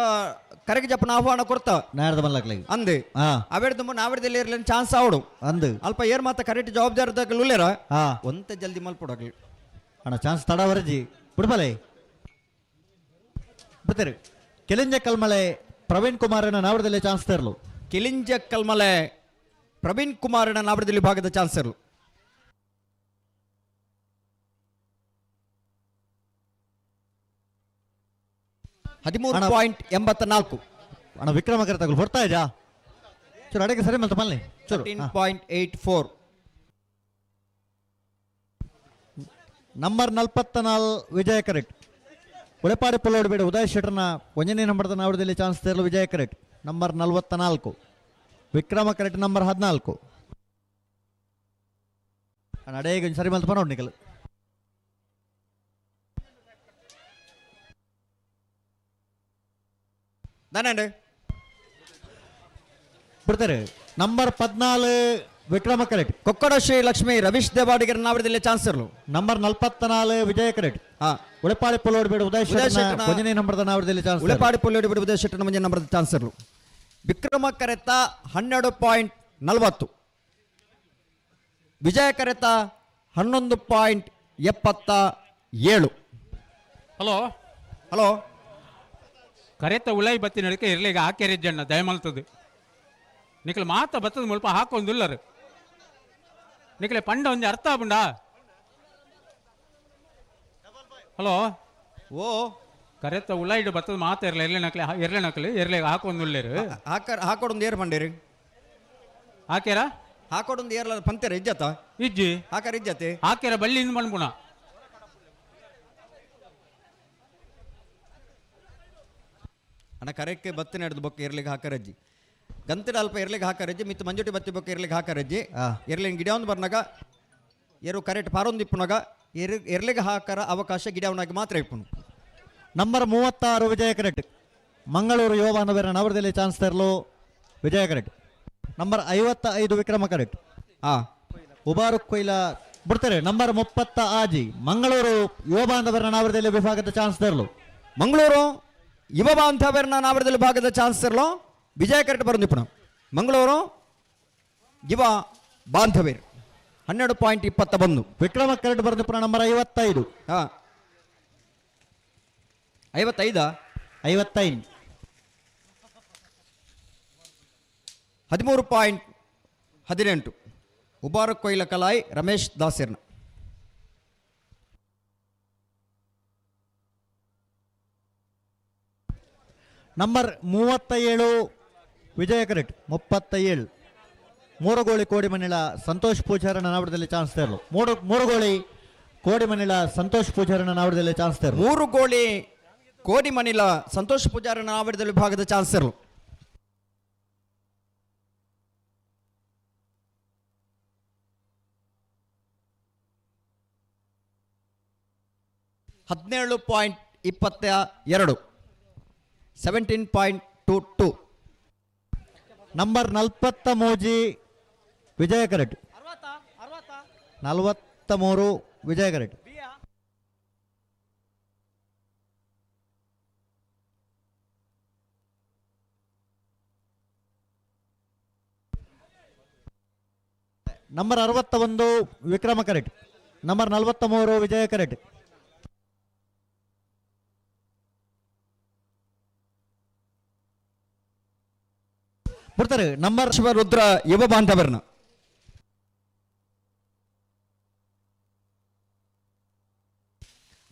ಕರೆಗೆ ಜಪ್ಪನ ಆಹ್ವಾನ ಕೊಡ್ತ ನಾಡ್ದ ಮಲ್ಲಕ್ಲಿಗೆ ಅಂದೆ ಅವೇಡ್ ತುಂಬ ನಾವೇಡ್ದಲ್ಲಿ ಇರ್ಲಿ ಚಾನ್ಸ್ ಆವಡು ಅಂದು ಅಲ್ಪ ಏರ್ ಮಾತ ಕರೆಕ್ಟ್ ಜವಾಬ್ದಾರದಾಗ ಉಳ್ಳೇರ ಹಾ ಒಂತ ಜಲ್ದಿ ಮಲ್ಪಡೋಗ್ಲಿ ಅಣ್ಣ ಚಾನ್ಸ್ ತಡ ವರಜಿ ಬಿಡ್ಬಲೆ ಬರ್ತಾರೆ ಕೆಲಿಂಜ ಕಲ್ಮಳೆ ಪ್ರವೀಣ್ ಕುಮಾರನ ನಾವಡದಲ್ಲಿ ಚಾನ್ಸ್ ತರಲು. ಕಿಲಿಂಜ ಕಲ್ಮಲೆ ಪ್ರವೀಣ್ ಕುಮಾರನ ನಾವಡದಲ್ಲಿ ಭಾಗದ ಚಾನ್ಸರು. $13.84. ಅಣ್ಣ ವಿಕ್ರಮಕರ ತಗಲು ಬರ್ತಾ ಇದ್ಯಾ ಚೂರು ಅಡೆಗೆ ಸರಿ ಮಲ್ತ ಮಲ್ಲಿ ಚೂರು 13.84. ನಂಬರ್ 44 ವಿಜಯ ಕರೆಕ್ಟ್. ಉಳೆಪಾಡಿ ಪುಲ್ಲೋಡು ಬೇಡ ಉದಯ್ ಶೆಟ್ಟರ್ನ ಒಂದನೇ ನಂಬರ್ದ ನಾವಡದಲ್ಲಿ ಚಾನ್ಸ್ ತರಲು ವಿಜಯ ಕರೆಕ್ಟ್ ನಂಬರ್ 44. ವಿಕ್ರಮ ಕರೆಕ್ಟ್ ನಂಬರ್ 14. ಅಣ್ಣ ಅಡೆಗೆ ಸರಿ ಮಲ್ತ ಪನೋಡ್ ನಿಕಲ್ ನಾನೇ ಬಿಡ್ತಾರೆ. ನಂಬರ್ 14 ವಿಕ್ರಮ ಕರೆಕ್ಟ್. ಕೊಕ್ಕಡ ಶ್ರೀ ಲಕ್ಷ್ಮಿ ರವೀಶ್ ದೇವಾಡಿಗರ ನಾವಡದಲ್ಲಿ ಚಾನ್ಸ್ ತರಲು ನಂಬರ್ 44 ವಿಜಯ ಕರೆಕ್ಟ್. ಉಳೆಪಾಡಿ ಪುಲ್ಲೋಡು ಬೇಡ ಉದಯ್ ಶೆಟ್ಟರ್ನ ಒಂದನೇ ನಂಬರ್ದ ನಾವಡದಲ್ಲಿ ಚಾನ್ಸ್ ಉಳೆಪಾಡಿ ಪುಲ್ಲೋಡಿ ಬಿಡು ಉದಯ್ ಶೆಟ್ಟರ್ನ ಮುಂಜಾನೆ ನಂಬರ್ದ ಚಾನ್ಸ್ ತರಲು. ವಿಕ್ರಮ ಕರೆತ 12.40. ವಿಜಯ ಕರೆತ 11.77. ಹಲೋ ಹಲೋ ಕರೆತ ಉಳಾಯಿ ಬತ್ತಿ ನಡಕೆ ಇರ್ಲಿಗ ಹಾಕ್ಯಾರಿಜ್ಜಣ್ಣ ದಯಮಲ್ತದು ನಿಖಲ್ ಮಾತ ಬತ್ತದ ಮುಲ್ಪ ಹಾಕೊಂದಿಲ್ಲರು ನಿಖಲೆ ಪಂಡ ಒಂಜಿ ಅರ್ಥ ಆಪುಂಡ. ಹಲೋ ಓ ಕರೆತ ಉಳಾಯಿಡು ಬತ್ತದ ಮಾತ ಇರಲ ಎರ್ಲೆ ಎರ್ಲೆಗ ಹಾಕೊಂದುಳ್ಳೇರು ಹಾಕೊಡೊಂದು ಏರ್ ಬಂಡೇರಿ ಹಾಕ್ಯಾರ ಹಾಕೊಡೊಂದು ಏರ್ಲ ಪಂತೆರ ಇಜ್ಜತ ಇಜ್ಜಿ ಹಾಕಾರ ಇಜ್ಜತೆ ಹಾಕ್ಯಾರ ಬಳ್ಳಿಯಿಂದ ಮಣ್ಪುಣ ಅಣ್ಣ ಕರೆಕ್ಕೆ ಬತ್ತಿ ನಡೆದು ಬೊಕ್ಕ ಇರ್ಲಿಕ್ಕೆ ಹಾಕರಜ್ಜಿ ಗಂತಿಡ ಅಲ್ಪ ಇರ್ಲಿಕ್ಕೆ ಹಾಕರಜ್ಜಿ ಮಿತ್ತು ಮಂಜುಟಿ ಬತ್ತಿ ಬೊಕ್ಕ ಇರ್ಲಿಕ್ಕೆ ಹಾಕರಜ್ಜಿ ಇರ್ಲಿನ ಗಿಡ ಒಂದು ಬರ್ನಾಗ ಎರು ಕರೆಕ್ಟ್ ಪಾರೊಂದು ಇಪ್ಪುನಾಗ ಎರ್ಲಿಗೆ ಹಾಕರ ಅವಕಾಶ ಗಿಡವನಾಗಿ ಮಾತ್ರ ಇಪ್ಪುನು. ನಂಬರ್ 36 ವಿಜಯ ಕರೆಕ್ಟ್. ಮಂಗಳೂರು ಯುವ ಬಾಂಧವರ ನವರದಲ್ಲಿ ಚಾನ್ಸ್ ತರಲು ವಿಜಯ ಕರೆಕ್ಟ್. ನಂಬರ್ 55 ವಿಕ್ರಮ ಕರೆಕ್ಟ್. ಉಬಾರು ಕೊಯ್ಲ ಬಿಡ್ತಾರೆ. ನಂಬರ್ 30 ಆಜಿ ಮಂಗಳೂರು ಯುವ ಬಾಂಧವರ ನಾವರದಲ್ಲಿ ವಿಭಾಗದ ಚಾನ್ಸ್ ತರಲು. ಮಂಗಳೂರು ಯುವ ಬಾಂಧವರ ನಾವರದಲ್ಲಿ ಭಾಗದ ಚಾನ್ಸ್ ತರಲು ವಿಜಯ ಕರೆಕ್ಟ್ ಬರೋದು ಪುನಃ. ಮಂಗಳೂರು ಯುವ ಬಾಂಧವೇರ್ 12.21. ವಿಕ್ರಮ ಕರೆಕ್ಟ್ ಬರೋದು ಪುನಃ ನಂಬರ್ 55. 55 13.18. ಉಬಾರು ಕೊಯ್ಲ ಕಲಾಯ್ ರಮೇಶ್ ದಾಸಿರ್ನ. ನಂಬರ್ 37 ವಿಜಯ ಕರೆಕ್ಟ್ 37. ಮೂರು ಗೋಳಿ ಕೋಡಿಮನಿಳ ಸಂತೋಷ್ ಪೂಜಾರನ ನಾವಡದಲ್ಲಿ ಚಾನ್ಸ್ ತರಲು. ಮೂರು ಗೋಳಿ ಕೋಡಿಮನಿಳ ಸಂತೋಷ್ ಪೂಜಾರನ ನಾವಡದಲ್ಲಿ ಚಾನ್ಸ್ ತರಲು. 3 ಗೋಳಿ ಕೋಡಿಮನಿಲ ಸಂತೋಷ್ ಪೂಜಾರನ ನಾವಡದಲ್ಲಿ ಭಾಗದ ಚಾನ್ಸ್ ತರಲು. $17.22. 17.22. ನಂಬರ್ 43 ವಿಜಯ ಕರೆಕ್ಟ್. 43 ವಿಜಯ ಕರೆಕ್ಟ್. ನಂಬರ್ 61 ವಿಕ್ರಮ ಕರೆಕ್ಟ್. ನಂಬರ್ 43 ವಿಜಯ ಕರೆಕ್ಟ್. ಬರ್ತಾರೆ. ನಂಬರ್ ರುದ್ರ ಯುವ ಬಾಂಧವರ್ನ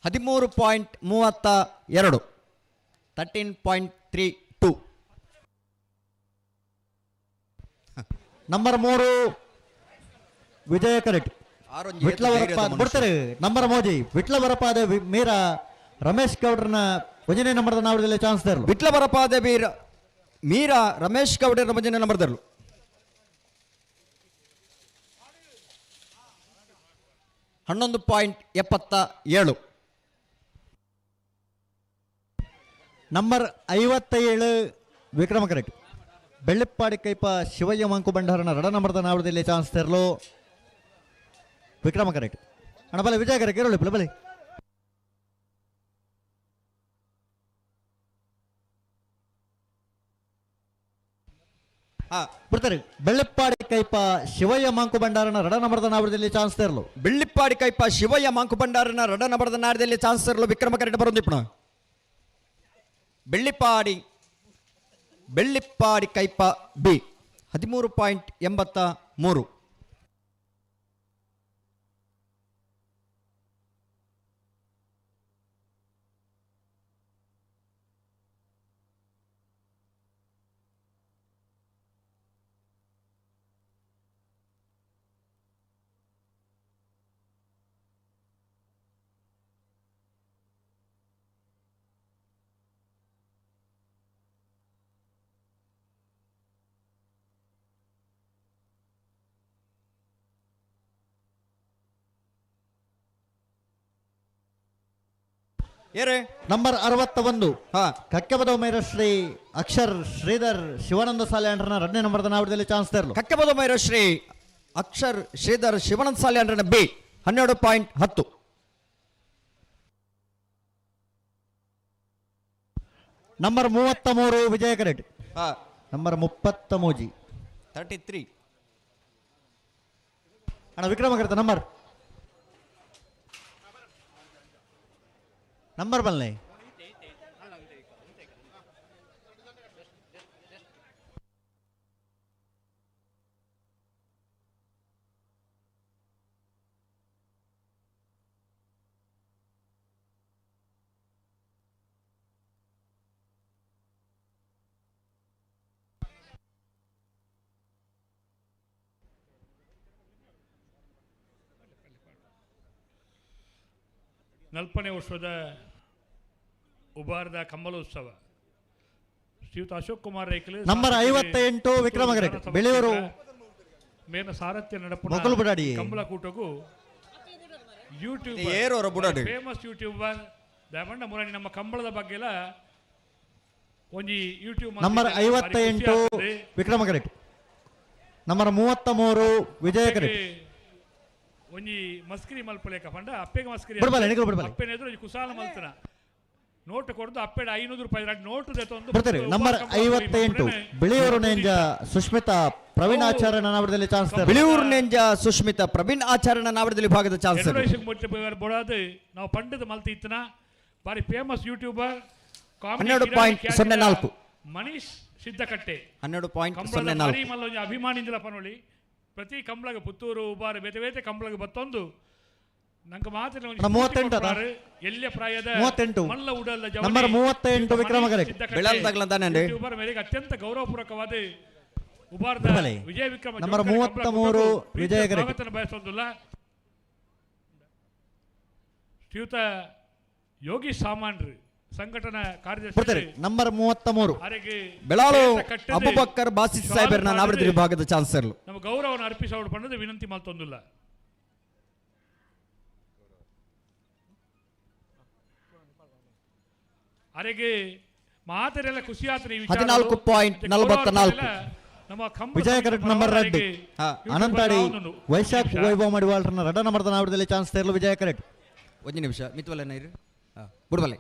13.32. 13.32. ನಂಬರ್ 3 ವಿಜಯ ಕರೆಕ್ಟ್. ಬಿಡ್ತಾರೆ. ನಂಬರ್ ಮೋಜಿ ವಿಟ್ಲ ಬರಪಾದ ಮೀರ ರಮೇಶ್ ಗೌಡ್ರನ ಒಂದನೇ ನಂಬರ್ದ ನಾವಡದಲ್ಲಿ ಚಾನ್ಸ್ ತರಲು. ವಿಟ್ಲ ಬರಪಾದ ಮೀರಾ ರಮೇಶ್ ಗೌಡರ ಮುಂಜಾನೆ ನಂಬರ್ ತರಲು. 11.77. ನಂಬರ್ 57 ವಿಕ್ರಮ ಕರೆಕ್ಟ್. ಬೆಳ್ಳಿಪ್ಪಾಡಿ ಕೈಪ ಶಿವಯ್ಯ ಮಂಕು ಬಂಡಾರನ ರಡ ನಂಬರ್ದ ನಾವಡದಲ್ಲಿ ಚಾನ್ಸ್ ತರಲು ವಿಕ್ರಮ ಕರೆಕ್ಟ್. ಅಣ್ಣ ಬಲೆ ವಿಜಯ ಕರೆಕ್ಟ್ ಇರೋಳಿ ಬಲೆ. ಬಿಡ್ತಾರೆ. ಬೆಳ್ಳಿಪ್ಪಾಡಿ ಕೈಪ ಶಿವಯ್ಯ ಮಾಂಕು ಬಂಡಾರನ ರಡ ನಂಬರ್ದ ನಾವಡದಲ್ಲಿ ಚಾನ್ಸ್ ತರಲು. ಬೆಳ್ಳಿಪ್ಪಾಡಿ ಕೈಪ ಶಿವಯ್ಯ ಮಾಂಕು ಬಂಡಾರನ ರಡ ನಂಬರ್ದ ನಾಡದಲ್ಲಿ ಚಾನ್ಸ್ ತರಲು ವಿಕ್ರಮ ಕರೆಕ್ಟ್ ಬರೋದು ಪುನಃ. ಬೆಳ್ಳಿಪ್ಪಾಡಿ ಕೈಪ ಬಿ 13.83. ನಂಬರ್ 61 ಕಕ್ಕೆಬದ ಮೈರ ಶ್ರೀ ಅಕ್ಷರ್ ಶ್ರೀಧರ್ ಶಿವಾನಂದ ಸಾಲ್ಯಾಂಡ್ರನ 2ನೇ ನಂಬರ್ದ ನಾವಡದಲ್ಲಿ ಚಾನ್ಸ್ ತೆರಲು. ಕಕ್ಕೆಬದ ಮೈರ ಶ್ರೀ ಅಕ್ಷರ್ ಶ್ರೀಧರ್ ಶಿವಾನಂದ ಸಾಲ್ಯಾಂಡ್ರನ ಬಿ 12.10. ನಂಬರ್ 33 ವಿಜಯ ಕರೆಟ್. ನಂಬರ್ 33 33. ಅಣ್ಣ ವಿಕ್ರಮ ಕರೆತ ನಂಬರ್ ಬಲ್ಲೆ ನಲ್ಪನೇ ವರ್ಷದ ಉಬಾರದ ಕಂಬಲೋತ್ಸವ ಶ್ರೀಯುತ ಅಶೋಕ್ ಕುಮಾರ್ ರೈಕಲ್ ನಂಬರ್ 58 ವಿಕ್ರಮ ಕರೆಟ್ ಬೆಳೆಯೂರು ಮೇನ ಸಾರಥ್ಯ ನಡಪುನ ಕಂಬಲಕೂಟಗೂ ಯೂಟ್ಯೂಬರ್ ಫೇಮಸ್ ಯೂಟ್ಯೂಬರ್ ದಮಂಡ ಮುರಾನಿ ನಮ್ಮ ಕಂಬಳದ ಬಗ್ಗೆ ಎಲ್ಲ ಒಂಜಿ ಯೂಟ್ಯೂಬ್ ನಂಬರ್ 58 ವಿಕ್ರಮ ಕರೆಟ್. ನಂಬರ್ 33 ವಿಜಯ ಕರೆಟ್. ಒಂಜಿ ಮಸ್ಕಿರಿ ಮಲ್ಪಲೇಕ ಪಂಡ ಅಪ್ಪೆಗೆ ಮಸ್ಕಿರಿ ಅಪ್ಪೆನ ಎದುರು ಕುಸಾಲ ಮಲ್ತನ ನೋಟ್ ಕೊಡ್ದು ಅಪ್ಪೆಡ 500 ರೂಪಾಯಿ ನೋಟ್ ಬರ್ತಾರೆ. ನಂಬರ್ 58 ಬಿಳಿಯೂರು ನೇಂಜ ಸುಷ್ಮಿತಾ ಪ್ರವೀಣ್ ಆಚಾರ್ಯ ನಾವಡದಲ್ಲಿ ಚಾನ್ಸ್. ಬಿಳಿಯೂರು ನೇಂಜ ಸುಷ್ಮಿತಾ ಪ್ರವೀಣ್ ಆಚಾರ್ಯ ನಾವಡದಲ್ಲಿ ಭಾಗದ ಚಾನ್ಸ್. ಬೋಡಾದು ನಾವು ಪಂಡದ ಮಲ್ತಿ ಇತ್ತನ ಬಾರಿ ಫೇಮಸ್ ಯೂಟ್ಯೂಬರ್ 12.04 ಮನೀಶ್ ಸಿದ್ದಕಟ್ಟೆ 12.04 ಅಭಿಮಾನಿಂದಲ ಪನೋಳಿ ಪ್ರತಿ ಕಂಬಳಗ ಪುತ್ತೂರು ಉಬಾರ ಬೇತೆ ಬೇತೆ ಕಂಬಳಗ ಬತ್ತೊಂದು ನಂಗೆ ಮಾತ್ರ 38 ಎಲ್ಲಿಯ ಪ್ರಾಯದ 38 ಮಲ್ಲ ಉಡಲ್ಲ ನಂಬರ್ 38 ವಿಕ್ರಮ ಕರೆಟ್. ಯೂಟ್ಯೂಬರ್ ಮೇಲೆಗೆ ಅತ್ಯಂತ ಗೌರವಪೂರ್ವಕವಾದ ಉಬಾರದ ವಿಜಯ ವಿಕ್ರಮ ನಂಬರ್ 33 ವಿಜಯ ಕರೆಟ್ ಸ್ವಾಗತ ಬಯಸೋದಿಲ್ಲ. ಶ್ರೀಯುತ ಯೋಗಿ ಸಾಮಾನ್ರು ಸಂಘಟನಾ ಕಾರ್ಯದರ್ಶಿ ನಂಬರ್ 33 ಬೆಳಾಲು ಅಬುಬಕ್ಕರ್ ಬಾಸಿತ್ ಸಾಹೇಬರನ್ನ ನಾವಡದಲ್ಲಿ ಭಾಗದ ಚಾನ್ಸ್ ಇರಲು ನಮ್ಮ ಗೌರವವನ್ನು ಅರ್ಪಿಸೋಡು ಪಣ್ಣದು ವಿನಂತಿ ಮಲ್ತೊಂದಿಲ್ಲ. ಅರೆಗೆ ಮಾತರೆಲ್ಲ ಖುಷಿ ಆತ್ರಿ 14.44 ನಮ್ಮ ವಿಜಯ ಕರೆಟ್ ನಂಬರ್ 2 ಅನಂತಾಡಿ ವೈಶಾಖ್ ವೈಭವ ಮಡಿವಾಳರನ್ನ 2ನೇ ನಂಬರ್ದ ನಾವಡದಲ್ಲಿ ಚಾನ್ಸ್ ತೆರಲು ವಿಜಯ ಕರೆಟ್. ಒಂದು ನಿಮಿಷ ಮಿತ್ವಲನ ಇರು ಬುಡಬಲೆ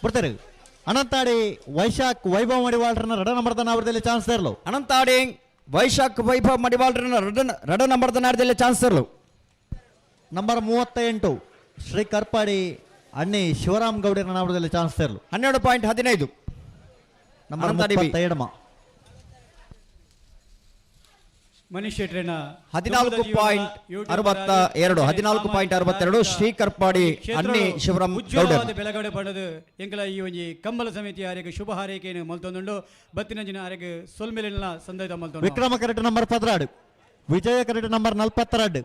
ಬರ್ತಾರೆ. ಅನಂತಾಡಿ ವೈಶಾಖ್ ವೈಭವ ಮಡಿವಾಳರನ್ನ 2ನೇ ನಂಬರ್ದ ನಾವಡದಲ್ಲಿ ಚಾನ್ಸ್ ತೆರಲು. ಅನಂತಾಡಿ ವೈಶಾಖ್ ವೈಭವ ಮಡಿವಾಳರನ್ನ 2ನೇ ನಂಬರ್ದ ನಾವಡದಲ್ಲಿ ಚಾನ್ಸ್ ತೆರಲು. ನಂಬರ್ 38 ಶ್ರೀ ಕರ್ಪಾಡಿ ಅಣ್ಣಿ ಶಿವರಾಮ್ ಗೌಡರ ನಾವಡದಲ್ಲಿ ಚಾನ್ಸ್ ತೆರಲು. 12.15 ನಂಬರ್ 37 ಮನೀಶ್ ಶೆಟ್ರೇನ 14.62 ಶ್ರೀ ಕರ್ಪಾಡಿ ಅಣ್ಣಿ ಶಿವರಾಮ್ ಗೌಡರ ಬೆಳಗಡೆ ಪಡೆದ ಎಂಕಲ ಈ ಒಂಜಿ ಕಂಬಲ ಸಮಿತಿ ಆರೆಗೆ ಶುಭ ಹಾರೈಕೆಯನ್ನು ಮಲ್ತೊಂದುಂಡು ಬತ್ತಿನಂಜಿನ ಆರೆಗೆ ಸೊಲ್ಮೆಲಿನ ಸಂದೈತ ಮಲ್ತೊಂಡು. ವಿಕ್ರಮ ಕರೆಟ್ ನಂಬರ್ 16 ವಿಜಯ ಕರೆಟ್ ನಂಬರ್ 42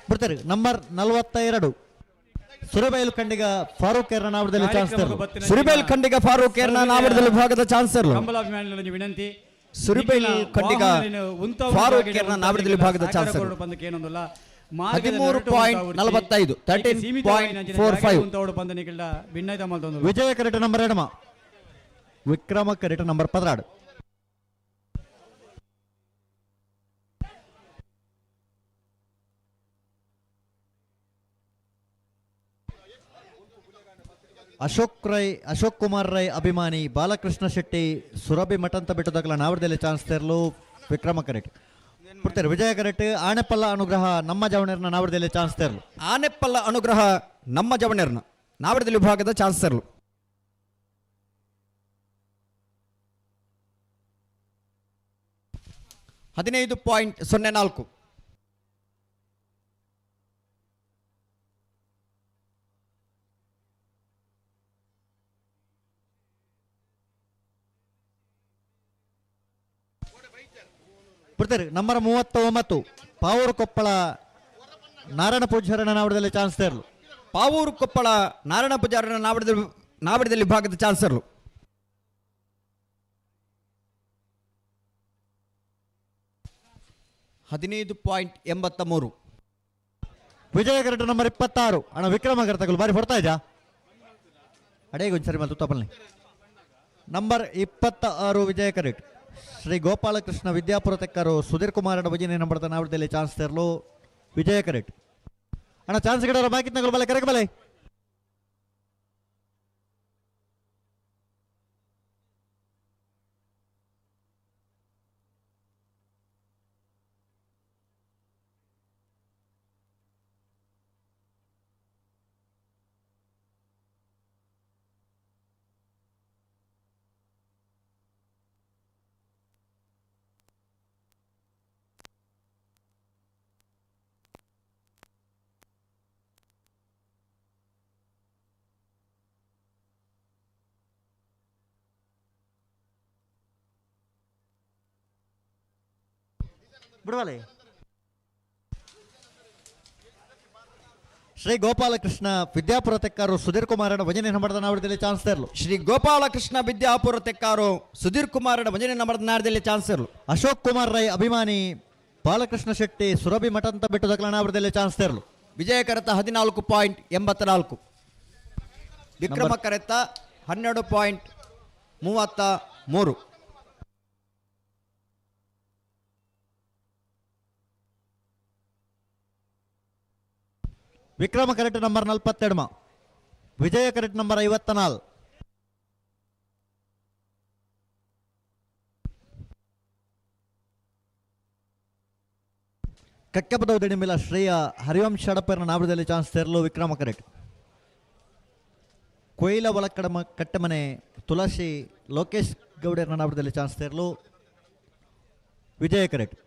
ಬರ್ತಾರೆ. ನಂಬರ್ 42 ಸುರಬೈಲು ಖಂಡಿಗ ಫಾರೂಕ್ ಏರ್ನ ನಾವಡದಲ್ಲಿ ಚಾನ್ಸ್ ತೆರಲು. ಸುರಬೈಲು ಖಂಡಿಗ ಫಾರೂಕ್ ಏರ್ನ ನಾವಡದಲ್ಲಿ ಭಾಗದ ಚಾನ್ಸ್ ತೆರಲು. ಕಂಬಲಾಭಿಮಾನಿಗಳ ವಿನಂತಿ ಸುರಬೈಲು ಖಂಡಿಗ ಫಾರೂಕ್ ಏರ್ನ ನಾವಡದಲ್ಲಿ ಭಾಗದ ಚಾನ್ಸ್ ತೆರಲು. 13.45 13.45 ವಿಜಯ ಕರೆಟ್ ನಂಬರ್ 2 ವಿಕ್ರಮ ಕರೆಟ್ ನಂಬರ್ 16 5 ಅಶೋಕ್ ಕುಮಾರ್ ರೈ ಅಭಿಮಾನಿ ಬಾಲಕೃಷ್ಣ ಶೆಟ್ಟಿ ಸುರಭಿ ಮಠಂತ ಬೆಟ್ಟದಕಲ ನಾವಡದಲ್ಲಿ ಚಾನ್ಸ್ ತೆರಲು ವಿಕ್ರಮ ಕರೆಕ್ಟ್ ಬಿಡ್ತಾರೆ ವಿಜಯ ಕರೆಕ್ಟ್ ಆನೆಪಲ್ಲ ಅನುಗ್ರಹ ನಮ್ಮ ಜವಣರ್ನ ನಾವಡದಲ್ಲಿ ಚಾನ್ಸ್ ತೆರಲು ಆನೆಪ್ಪಲ್ಲ ಅನುಗ್ರಹ ನಮ್ಮ ಜವಣರ್ನ ನಾವಡದಲ್ಲಿ ವಿಭಾಗದ ಚಾನ್ಸ್ ತೆರಲು 15.04 ಬಿಡ್ತಾರೆ ನಂಬರ್ 39 ಪಾವೂರು ಕೊಪ್ಪಳ ನಾರಾಯಣ ಪೂಜಾರನ ನಾವಡದಲ್ಲಿ ಚಾನ್ಸ್ ತೆರಲು ಪಾವೂರು ಕೊಪ್ಪಳ ನಾರಾಯಣ ಪೂಜಾರನ ನಾವಡದಲ್ಲಿ ವಿಭಾಗದ ಚಾನ್ಸ್ ತೆರಲು 15.83 ವಿಜಯ ಕರೆಕ್ಟ್ ನಂಬರ್ 26 ಅಣ್ಣ ವಿಕ್ರಮ ಕರ್ತಗಳು ಬಾರಿ ಹೊಡ್ತಾ ಇದ್ಯಾ ಅಡೇಗೊಂದ್ಸರಿ ಮತ್ತೆ ತಪ್ಪಲ್ನಿ ನಂಬರ್ 26 ವಿಜಯ ಕರೆಕ್ಟ್ ಶ್ರೀ ಗೋಪಾಲಕೃಷ್ಣ ವಿದ್ಯಾಪುರ ತೆಕ್ಕರು ಸುಧೀರ್ ಕುಮಾರನ ಭಜನೆ ನಂಬರ್ದ ನಾವಡದಲ್ಲಿ ಚಾನ್ಸ್ ತೆರಲು ವಿಜಯ ಕರೆಕ್ಟ್ ಅಣ್ಣ ಚಾನ್ಸ್ ಗಿಡರ ಬಾಕಿತ್ನಗಳು ಬಲೆ ಕರೆಕ್ಟ್ ಬಲೆ ಬಿಡುವಲೆ ಶ್ರೀ ಗೋಪಾಲಕೃಷ್ಣ ವಿದ್ಯಾಪುರ ತೆಕ್ಕಾರು ಸುಧೀರ್ ಕುಮಾರನ ಭಜನೆ ನಂಬರ್ದ ನಾವಡದಲ್ಲಿ ಚಾನ್ಸ್ ತೆರಲು ಶ್ರೀ ಗೋಪಾಲಕೃಷ್ಣ ವಿದ್ಯಾಪುರ ತೆಕ್ಕಾರು ಸುಧೀರ್ ಕುಮಾರನ ಭಜನೆ ನಂಬರ್ದ ನಾಡದಲ್ಲಿ ಚಾನ್ಸ್ ತೆರಲು ಅಶೋಕ್ ಕುಮಾರ್ ರೈ ಅಭಿಮಾನಿ ಬಾಲಕೃಷ್ಣ ಶೆಟ್ಟಿ ಸುರಭಿ ಮಠಂತ ಬೆಟ್ಟದ ನಾವಡದಲ್ಲಿ ಚಾನ್ಸ್ ತೆರಲು ವಿಜಯ ಕರೆತ 14.84 ವಿಕ್ರಮ ಕರೆತ 12.33 ವಿಕ್ರಮ ಕರೆಕ್ಟ್ ನಂಬರ್ 42 ವಿಜಯ ಕರೆಕ್ಟ್ ನಂಬರ್ 54 ಕಕ್ಕೆಪದ ಉದಡಿಮಿಲ ಶ್ರೇಯ ಹರಿವಂಶ್ ಅಡಪರ್ನ ನಾವಡದಲ್ಲಿ ಚಾನ್ಸ್ ತೆರಲು ವಿಕ್ರಮ ಕರೆಕ್ಟ್ ಕೊಯ್ಲ ಒಳಕಡಮ ಕಟ್ಟಮನೆ ತುಳಸಿ ಲೋಕೇಶ್ ಗೌಡರ್ನ ನಾವಡದಲ್ಲಿ ಚಾನ್ಸ್ ತೆರಲು ವಿಜಯ ಕರೆಕ್ಟ್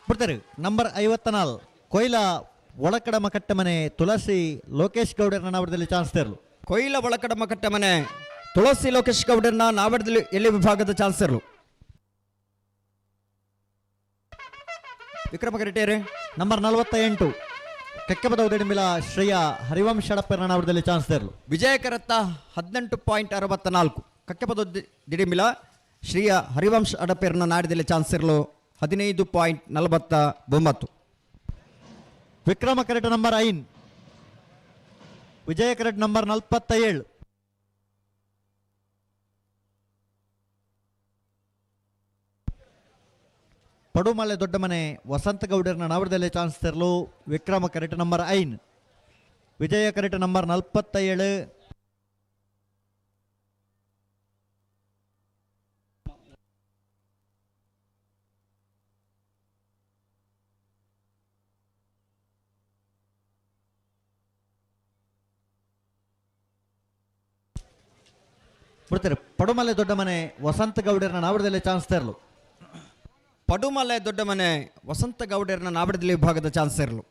ಬಿಡ್ತಾರೆ ನಂಬರ್ 54 ಕೊಯ್ಲ ಒಳಕಡಮ ಕಟ್ಟಮನೆ ತುಳಸಿ ಲೋಕೇಶ್ ಗೌಡರ್ನ ನಾವಡದಲ್ಲಿ ಚಾನ್ಸ್ ತೆರಲು ಕೊಯ್ಲ ಒಳಕಡಮ ಕಟ್ಟಮನೆ ತುಳಸಿ ಲೋಕೇಶ್ ಗೌಡರ್ನ ನಾವಡದಲ್ಲಿ ಎಲ್ಲಿ ವಿಭಾಗದ ಚಾನ್ಸ್ ತೆರಲು ವಿಕ್ರಮ ಕರೆಕ್ಟೇರೆ ನಂಬರ್ 48 ಕಕ್ಕೆಪದ ಉದಡಿಮಿಲ ಶ್ರೇಯ ಹರಿವಂಶ್ ಅಡಪರ್ನ ನಾವಡದಲ್ಲಿ ಚಾನ್ಸ್ ತೆರಲು ವಿಜಯ ಕರತ್ತ 18.64 ಕಕ್ಕೆಪದ ದಿಡಿಮಿಲ ಶ್ರೀಯ ಹರಿವಂಶ್ ಅಡಪೇರ್ನ ನಾಡಿದಲ್ಲಿ ಚಾನ್ಸ್ ತೆರಲು 15.49 ವಿಕ್ರಮ ಕರೆಕ್ಟ್ ನಂಬರ್ 5 ವಿಜಯ ಕರೆಕ್ಟ್ ನಂಬರ್ 47 ಪಡುಮಲೆ ದೊಡ್ಡಮನೆ ವಸಂತ ಗೌಡರ್ನ ನಾವಡದಲ್ಲಿ ಚಾನ್ಸ್ ತೆರಲು ವಿಕ್ರಮ ಕರೆಕ್ಟ್ ನಂಬರ್ 5 ವಿಜಯ ಕರೆಕ್ಟ್ ನಂಬರ್ 47 ಬಿಡ್ತಾರೆ ಪಡುಮಲೆ ದೊಡ್ಡಮನೆ ವಸಂತ ಗೌಡರ್ನ ನಾವಡದಲ್ಲಿ ಚಾನ್ಸ್ ತೆರಲು ಪಡುಮಲೆ ದೊಡ್ಡಮನೆ ವಸಂತ ಗೌಡರ್ನ ನಾವಡದಲ್ಲಿ ವಿಭಾಗದ ಚಾನ್ಸ್ ತೆರಲು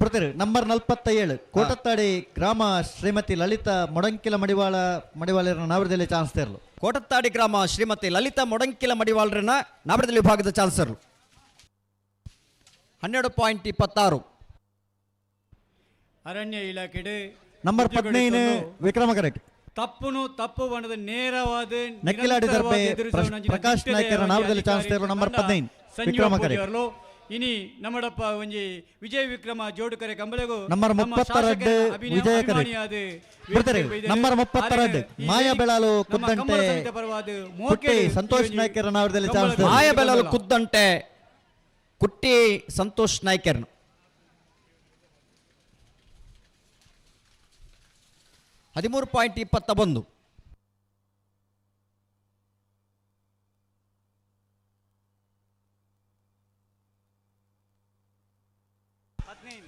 ಬಿಡ್ತಾರೆ ನಂಬರ್ 47 ಕೋಟತ್ತಾಡಿ ಗ್ರಾಮ ಶ್ರೀಮತಿ ಲಲಿತಾ ಮೊಡಂಕಿಲ ಮಡಿವಾಳರನ ನಾವಡದಲ್ಲಿ ಚಾನ್ಸ್ ತೆರಲು ಕೋಟತ್ತಾಡಿ ಗ್ರಾಮ ಶ್ರೀಮತಿ ಲಲಿತಾ ಮೊಡಂಕಿಲ ಮಡಿವಾಳರನ ನಾವಡದಲ್ಲಿ ವಿಭಾಗದ ಚಾನ್ಸ್ ತೆರಲು 12.26 ಅರಣ್ಯ ಇಲಾಖೆ ನಂಬರ್ 15 ವಿಕ್ರಮ ಕರೆಕ್ಟ್ ತಪ್ಪು ಬಣ್ಣದ ನೇರವಾದ ನಕ್ಕಿಲಾಡಿ ದರ್ಬೆ ಪ್ರಕಾಶ್ ನಾಯ್ಕರ ನಾವಡದಲ್ಲಿ ಚಾನ್ಸ್ ತೆರಲು ನಂಬರ್ 15 ವಿಕ್ರಮ ಕರೆಕ್ಟ್ ಇನಿ ನಮ್ಮಡಪ್ಪ ಒಂಜಿ ವಿಜಯ ವಿಕ್ರಮ ಜೋಡುಕರೆ ಕಂಬಳೆಗೂ ನಂಬರ್ 32 ವಿಜಯ ಕರೆ ಬಿಡ್ತಾರೆ. ನಂಬರ್ 32 ಮಾಯಾ ಬೆಳಾಲು ಕುದ್ದಂಟೆ ಕುಟ್ಟಿ ಸಂತೋಷ್ ನಾಯ್ಕರ್ ಅವರದಲ್ಲಿ ಚಾನ್ಸ್. ಮಾಯಾ ಬೆಳಾಲು ಕುದ್ದಂಟೆ ಕುಟ್ಟಿ ಸಂತೋಷ್ ನಾಯ್ಕರ್ 13.21.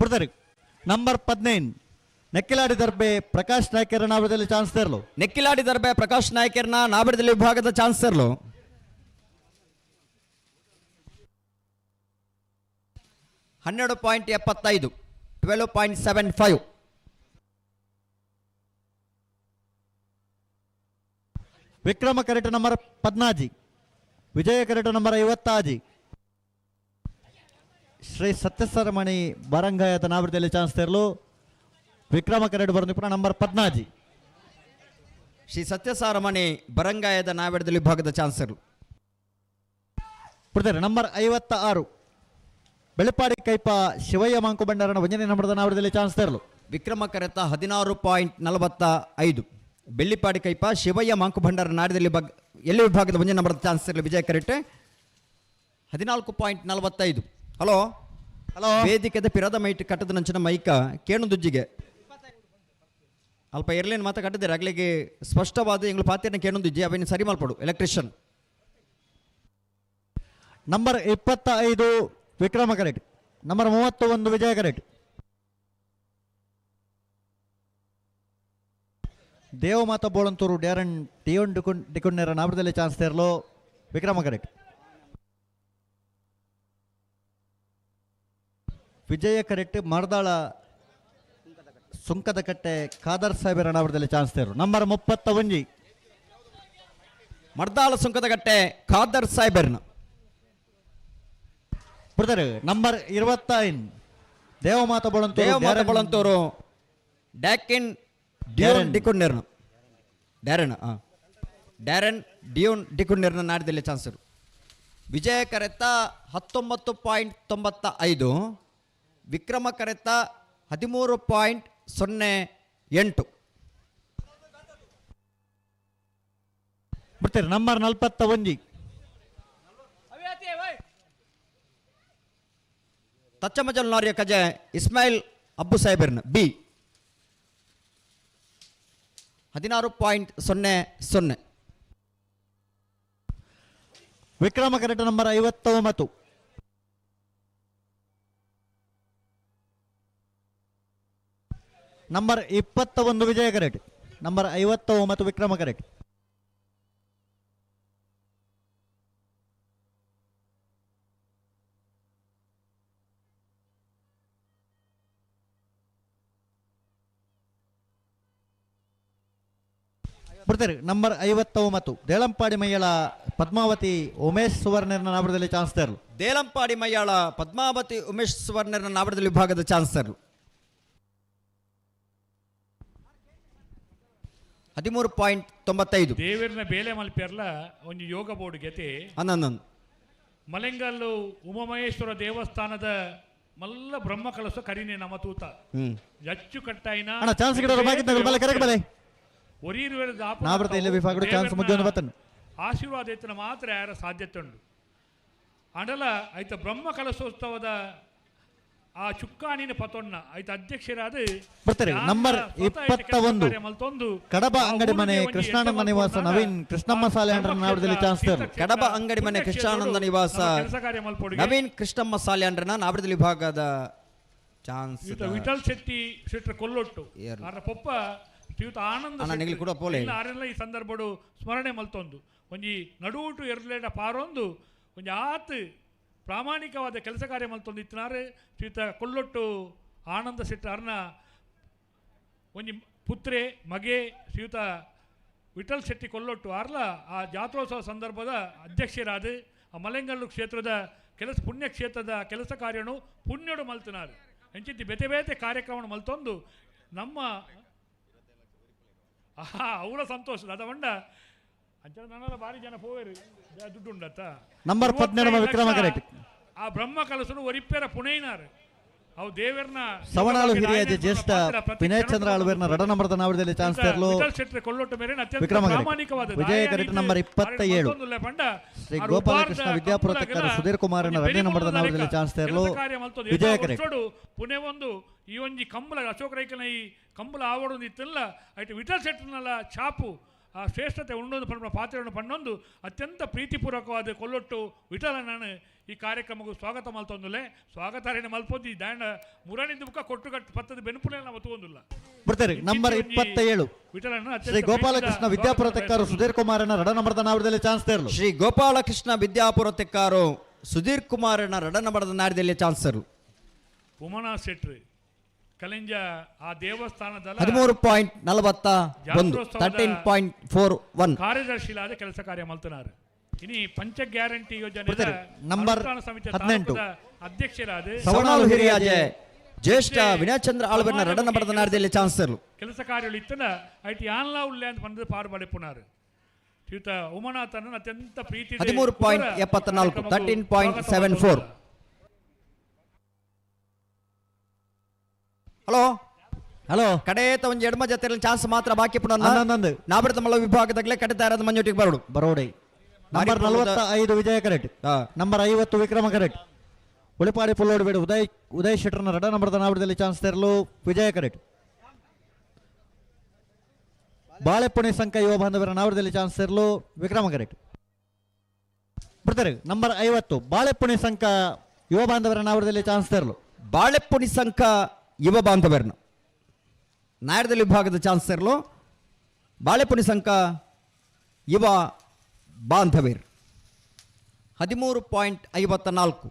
ಬಿಡ್ತಾರೆ. ನಂಬರ್ 15 ನೆಕ್ಕಿಲಾಡಿ ದರ್ಬೆ ಪ್ರಕಾಶ್ ನಾಯ್ಕರ್ ನಾವಡದಲ್ಲಿ ಚಾನ್ಸ್ ತೆರಲು. ನೆಕ್ಕಿಲಾಡಿ ದರ್ಬೆ ಪ್ರಕಾಶ್ ನಾಯ್ಕರ್ನ ನಾಬಡದಲ್ಲಿ ವಿಭಾಗದ ಚಾನ್ಸ್ ತೆರಲು. 12.75 12.75. ವಿಕ್ರಮ ಕರೆಟ್ ನಂಬರ್ 14 ವಿಜಯ ಕರೆಟ್ ನಂಬರ್ 50. ಶ್ರೀ ಸತ್ಯಸರಮಣಿ ಬರಂಗಾಯದ ನಾವಡದಲ್ಲಿ ಚಾನ್ಸ್ ತೆರಲು. ವಿಕ್ರಮ ಕರೆಟ್ ಬರೋದು ನಂಬರ್ 14 ಶ್ರೀ ಸತ್ಯಸಾರಮಣಿ ಬರಂಗಾಯದ ನಾವೆಡದಲ್ಲಿ ವಿಭಾಗದ ಚಾನ್ಸ್ ತೆರಲು. ಬಿಡ್ತಾರೆ. ನಂಬರ್ 56 ಬೆಳಪಾಡಿ ಕೈಪ ಶಿವಯ್ಯ ಮಾಂಕು ಭಂಡಾರನ 1ನೇ ನಂಬರದ ನಾವಡದಲ್ಲಿ ಚಾನ್ಸ್ ತೆರಲು. ವಿಕ್ರಮ ಕರೆತ 16.45 ಬೆಳ್ಳಿಪಾಡಿ ಕೈಪ ಶಿವಯ್ಯ ಮಾಂಕು ಭಂಡಾರ ನಾಡಿದಲ್ಲಿ ಎಲ್ಲಿ ವಿಭಾಗದ 1ನೇ ನಂಬರದ ಚಾನ್ಸ್ ತೆರಲು. ವಿಜಯ ಕರೆಟ್ 14.45. ಹಲೋ ಹಲೋ ವೇದಿಕೆದ ಪಿರದ ಮೈಟ್ ಕಟ್ಟದ ನಂಚಿನ ಮೈಕ ಕೇಣು ದುಜ್ಜಿಗೆ ಅಲ್ಪ ಇರ್ಲೇನು ಮಾತಾ ಕಟ್ಟಿದ್ದಾರೆ ಆಗ್ಲಿಗೆ ಸ್ಪಷ್ಟವಾದ ಎಂಗ್ಳು ಪಾತ್ರೆನ ಕೇಣು ದುಜ್ಜಿ ಅವೇನು ಸರಿ ಮಾಡ್ಕೊಡು ಎಲೆಕ್ಟ್ರಿಷಿಯನ್. ನಂಬರ್ 25 ವಿಕ್ರಮ ಕರೆಟ್ ನಂಬರ್ 31 ವಿಜಯ ಕರೆಟ್. ದೇವಮಾತ ಬೋಳಂತೂರು ಡ್ಯಾರನ್ ಟಿಯೋನ್ ಡಿಕುಣ್ಣೆರ ನಾವಡದಲ್ಲಿ ಚಾನ್ಸ್ ತೆರಲು. ವಿಕ್ರಮ ಕರೆಟ್. ವಿಜಯ ಕರೆಟ್ ಮರ್ದಾಳ ಸುಂಕದ ಕಟ್ಟೆ ಖಾದರ್ ಸಾಹೇಬರ ನಾವಡದಲ್ಲಿ ಚಾನ್ಸ್ ತೆರಲು. ನಂಬರ್ 31 ಮರ್ದಾಳ ಸುಂಕದ ಕಟ್ಟೆ ಖಾದರ್ ಸಾಹೇಬರ್ನ. ಬಿಡ್ತಾರೆ. ನಂಬರ್ 29 ದೇವಮಾತ ಬೋಳಂತೂರು ಡ್ಯಾಕಿನ್ ಡ್ಯೂನ್ ಡಿಕುಣ್ಣೆರ್ನ ಡ್ಯಾರನ್ ಡ್ಯೂನ್ ಡಿಕುಣ್ಣೆರ್ನ ನಾಡಿದಲ್ಲಿ ಚಾನ್ಸರು. ವಿಜಯ ಕರೆತ 19.95 ವಿಕ್ರಮ ಕರೆತ 13.08. ಬಿಡ್ತಾರೆ. ನಂಬರ್ 41 ತಚ್ಚಮಜಲ್ ನಾರ್ಯ ಕಜೆ ಇಸ್ಮಾಯಿಲ್ ಅಬ್ಬು ಸಾಹೇಬರ್ನ ಬಿ 16.00. ವಿಕ್ರಮ ಕರೆಟ್ ನಂಬರ್ 59 ನಂಬರ್ 21 ವಿಜಯ ಕರೆಟ್ ನಂಬರ್ 59 ವಿಕ್ರಮ ಕರೆಟ್. ಬಿಡ್ತಾರೆ. ನಂಬರ್ 59 ದೇಳಂಪಾಡಿ ಮೈಯಳ ಪದ್ಮಾವತಿ ಉಮೇಶ್ ಸುವರ್ಣರ್ನ ನಾವಡದಲ್ಲಿ ಚಾನ್ಸ್ ತೆರಲು. ದೇಲಂಪಾಡಿ ಮಯ್ಯಾಳ ಪದ್ಮಾವತಿ ಉಮೇಶ್ ಸುವರ್ಣರ್ನ ನಾವಡದಲ್ಲಿ ವಿಭಾಗದ ಚಾನ್ಸ್ ತೆರಲು. 13.95 ದೇವರಿನ ಬೇಲೆ ಮಲ್ಪೆರ್ಲ ಒಂದು ಯೋಗ ಬೋರ್ಡ್ ಗೆತೆ ಅನ್ನೊಂದು ಮಲೆಂಗಲ್ಲು ಉಮಾಮಹೇಶ್ವರ ದೇವಸ್ಥಾನದ ಮಲ್ಲ ಬ್ರಹ್ಮ ಕಲಸ ಕರಿನೆ ನಮ್ಮ ತೂತ ಜಚ್ಚು ಕಟ್ಟಾಯಿನ ಚಾನ್ಸ್ ಆಶೀರ್ವಾದ ಎತ್ತಿನ ಮಾತ್ರ ಯಾರ ಸಾಧ್ಯತೆ ಉಂಟು ಅಂಡಲ ಆಯ್ತ ಬ್ರಹ್ಮ ಕಲಶೋತ್ಸವದ ಆ ಚುಕ್ಕಾಣಿನ ಪತೊನ್ನ ಆಯ್ತ ಅಧ್ಯಕ್ಷರಾದ ಬರ್ತಾರೆ. ನಂಬರ್ 21 ಕಡಬ ಅಂಗಡಿ ಮನೆ ಕೃಷ್ಣಾನಂದ ನಿವಾಸ ನವೀನ್ ಕೃಷ್ಣಮ್ಮ ಸಾಲೆ ನಾವಡದಲ್ಲಿ ಚಾನ್ಸ್ ತೆರಲು. ಕಡಬ ಅಂಗಡಿ ಮನೆ ಕೃಷ್ಣಾನಂದ ನಿವಾಸ ನವೀನ್ ಕೃಷ್ಣಮ್ಮ ಸಾಲೆ ಅಂಡ್ರನ ನಾವಡದಲ್ಲಿ ವಿಭಾಗದ ಚಾನ್ಸ್. ವಿಠಲ್ ಶೆಟ್ಟಿ ಶೆಟ್ರ ಕೊಲ್ಲೊಟ್ಟು ಅವರ ಪೊಪ್ಪ ಶ್ರೀಯುತ ಆನಂದ ಕೂಡ ಪೋಲೆ ಈ ಸಂದರ್ಭ ಸ್ಮರಣೆ ಮಲ್ತೊಂದು ಒಂಜಿ ನಡುಟು ಎರಲೇಡ ಪಾರೊಂದು ಒಂಜಿ ಆತ್ ಪ್ರಾಮಾಣಿಕವಾದ ಕೆಲಸ ಕಾರ್ಯ ಮಲ್ತೊಂದು ಇತ್ತಿನಾರೆ ಶ್ರೀಯುತ ಕೊಲ್ಲೊಟ್ಟು ಆನಂದ ಶೆಟ್ಟಿ ಅರ್ನ ಒಂಜಿ ಪುತ್ರೆ ಮಗೆ ಶ್ರೀಯುತ ವಿಠಲ್ ಶೆಟ್ಟಿ ಕೊಲ್ಲೊಟ್ಟು ಅರ್ಲ ಆ ಜಾತ್ರೋತ್ಸವ ಸಂದರ್ಭದ ಅಧ್ಯಕ್ಷರಾದ ಆ ಮಲೆಂಗಲ್ಲು ಕ್ಷೇತ್ರದ ಪುಣ್ಯ ಕ್ಷೇತ್ರದ ಕೆಲಸ ಕಾರ್ಯನು ಪುಣ್ಯಡು ಮಲ್ತಿನಾರು ಹೆಂಚಿತ್ತಿ ಬೇತೆ ಬೇತೆ ಕಾರ್ಯಕ್ರಮ ಮಲ್ತೊಂದು ನಮ್ಮ ಅವಳ ಸಂತೋಷ ಅದವಂಡ ಅಂಚನ ನನ್ನ ಭಾರಿ ಜನ ಪೋವೇರು ದುಡ್ಡು ಉಂಡತ್ತ. ನಂಬರ್ 17 ವಿಕ್ರಮ ಕರೆಕ್ಟ್ ಆ ಬ್ರಹ್ಮ ಕಲಸನು ಒರಿಪ್ಪೇರ ಪುಣೇನಾರು ಅವು ದೇವರನ್ನ ಸವಣಾಳು ಹಿರಿಯ ಜ್ಯೇಷ್ಠ ವಿನಯ್ ಚಂದ್ರ ಆಳ್ವೇರ್ನ ರಡ ನಂಬರ್ದ ನಾವಡದಲ್ಲಿ ಚಾನ್ಸ್ ತೆರಲು ಕೊಳ್ಳೊಟ್ಟು ಮೇರೆ ಅತ್ಯಂತ ವಿಕ್ರಮಗಿರಿ ಪ್ರಾಮಾಣಿಕವಾದ ವಿಜಯ ಕರೆಕ್ಟ್ ನಂಬರ್ 27 ಶ್ರೀ ಗೋಪಾಲಕೃಷ್ಣ ವಿದ್ಯಾಪುರ ತೆಕ್ಕರ ಸುಧೀರ್ ಕುಮಾರನ ರಡ್ಡಿ ನಂಬರ್ದ ನಾವಡದಲ್ಲಿ ಚಾನ್ಸ್ ತೆರಲು ವಿಜಯ ಕರೆಕ್ಟ್ ಪುಣೆ ಒಂದು ಈ ಒಂಜಿ ಕಂಬಳ ಅಶೋಕ ರೈಕನ ಈ ಕಂಬಳ ಆವಡೊಂದು ಇತ್ತಲ್ಲ ಐಟು ವಿಠಲ್ ಶೆಟ್ಟರ್ನಲ್ಲ ಛಾಪು ಆ ಶ್ರೇಷ್ಠತೆ ಉಂಡೊಂದು ಪಣ್ಣ ಪಾತ್ರೆಯನ್ನು ಪಣ್ಣೊಂದು ಅತ್ಯಂತ ಪ್ರೀತಿಪೂರ್ವಕವಾದ ಕೊಲ್ಲೊಟ್ಟು ವಿಠಲ ನಾನು ಈ ಕಾರ್ಯಕ್ರಮಕ್ಕೂ ಸ್ವಾಗತ ಮಲ್ತೊಂದುಲೆ ಸ್ವಾಗತಾರೇನ ಮಲ್ಪೋದಿ ದಾಂಡ ಮುರಾಣಿಂದ ಮುಖ ಕೊಟ್ಟು ಕಟ್ಟು ಪತ್ತದ ಬೆನ್ಪುಲೆ ನಾವು ಒತ್ತುವಂದಿಲ್ಲ ಬರ್ತಾರೆ ನಂಬರ್ 27 ವಿಠಲನ ಶ್ರೀ ಗೋಪಾಲಕೃಷ್ಣ ವಿದ್ಯಾಪುರ ತೆಕ್ಕಾರು ಸುಧೀರ್ ಕುಮಾರನ ರಡ ನಂಬರ್ದ ನಾವಡದಲ್ಲಿ ಚಾನ್ಸ್ ತೆರಲು ಶ್ರೀ ಗೋಪಾಲಕೃಷ್ಣ ವಿದ್ಯಾಪುರ ತೆಕ್ಕಾರು ಸುಧೀರ್ ಕುಮಾರನ ರಡ ನಂಬರ್ದ ನಾಡ್ದಲ್ಲಿ ಚಾನ್ಸ್ ತೆರಲು ಉಮನಾ ಶೆಟ್ರಿ ಕಲಿಂಜ ಆ ದೇವಸ್ಥಾನದ 13.41 13.41 ಕಾರ್ಯದರ್ಶಿಲಾದ ಕೆಲಸ ಕಾರ್ಯ ಮಲ್ತನಾರು ಇನಿ ಪಂಚ ಗ್ಯಾರಂಟಿ ಯೋಜನೆ ನಂಬರ್ ಸಮಿತಿ 18 ಅಧ್ಯಕ್ಷರಾದ ಸವಣಾಳು ಹಿರಿಯ ಜ್ಯೇಷ್ಠ ವಿನಯ್ ಚಂದ್ರ ಆಳ್ವೇರ್ನ ರಡ ನಂಬರ್ದ ನಾಡ್ದಲ್ಲಿ ಚಾನ್ಸ್ ತೆರಲು ಕೆಲಸ ಕಾರ್ಯಗಳು ಇತ್ತನ ಐಟಿ ಆನ್ಲಾ ಉಳ್ಳೆ ಅಂತ ಬಂದು ಪಾರ್ಬಾಡೆ ಪುನಾರು ಶ್ರೀಯುತ ಉಮನಾಥನ ಅತ್ಯಂತ ಪ್ರೀತಿ 13.74 13.74 ಹಲೋ ಹಲೋ ಕಡೆತ ಒಂದು ಎಡಮ ಜೊತೆಯಲ್ಲಿ ಚಾನ್ಸ್ ಮಾತ್ರ ಬಾಕಿ ಪುನಃ ನಾಬರ್ತ ಮಲ್ಲ ವಿಭಾಗದಾಗಲೇ ಕಡಿತಾ ಇರೋದು ಮಂಜೋಟಿಗೆ ಬರೋಡು ಬರೋಡಿ ನಂಬರ್ 45 ವಿಜಯ ಕರೆಕ್ಟ್ ನಂಬರ್ 50 ವಿಕ್ರಮ ಕರೆಕ್ಟ್ ಉಳಿಪಾಡಿ ಪುಲ್ಲೋಡಿ ಬೇಡ ಉದಯ್ ಶೆಟ್ಟರ್ನ ರಡ ನಂಬರ್ದ ನಾವಡದಲ್ಲಿ ಚಾನ್ಸ್ ತೆರಲು ವಿಜಯ ಕರೆಕ್ಟ್ ಬಾಳೆಪುಣಿ ಸಂಕ ಯುವ ಬಾಂಧವರ ನಾವಡದಲ್ಲಿ ಚಾನ್ಸ್ ತೆರಲು ವಿಕ್ರಮ ಕರೆಕ್ಟ್ ಬರ್ತಾರೆ ನಂಬರ್ 50 ಬಾಳೆಪುಣಿ ಸಂಕ ಯುವ ಬಾಂಧವರ ನಾವಡದಲ್ಲಿ ಚಾನ್ಸ್ ತೆರಲು ಬಾಳೆಪುಣಿ ಸಂಕ ಯುವ ಬಾಂಧವರನ್ನ ನಾಯರದಲ್ಲಿ ವಿಭಾಗದ ಚಾನ್ಸ್ ತೆರಲು ಬಾಳೆಪುಣಿ ಸಂಕ ಯುವ ಬಾಂಧವರ್ 13.54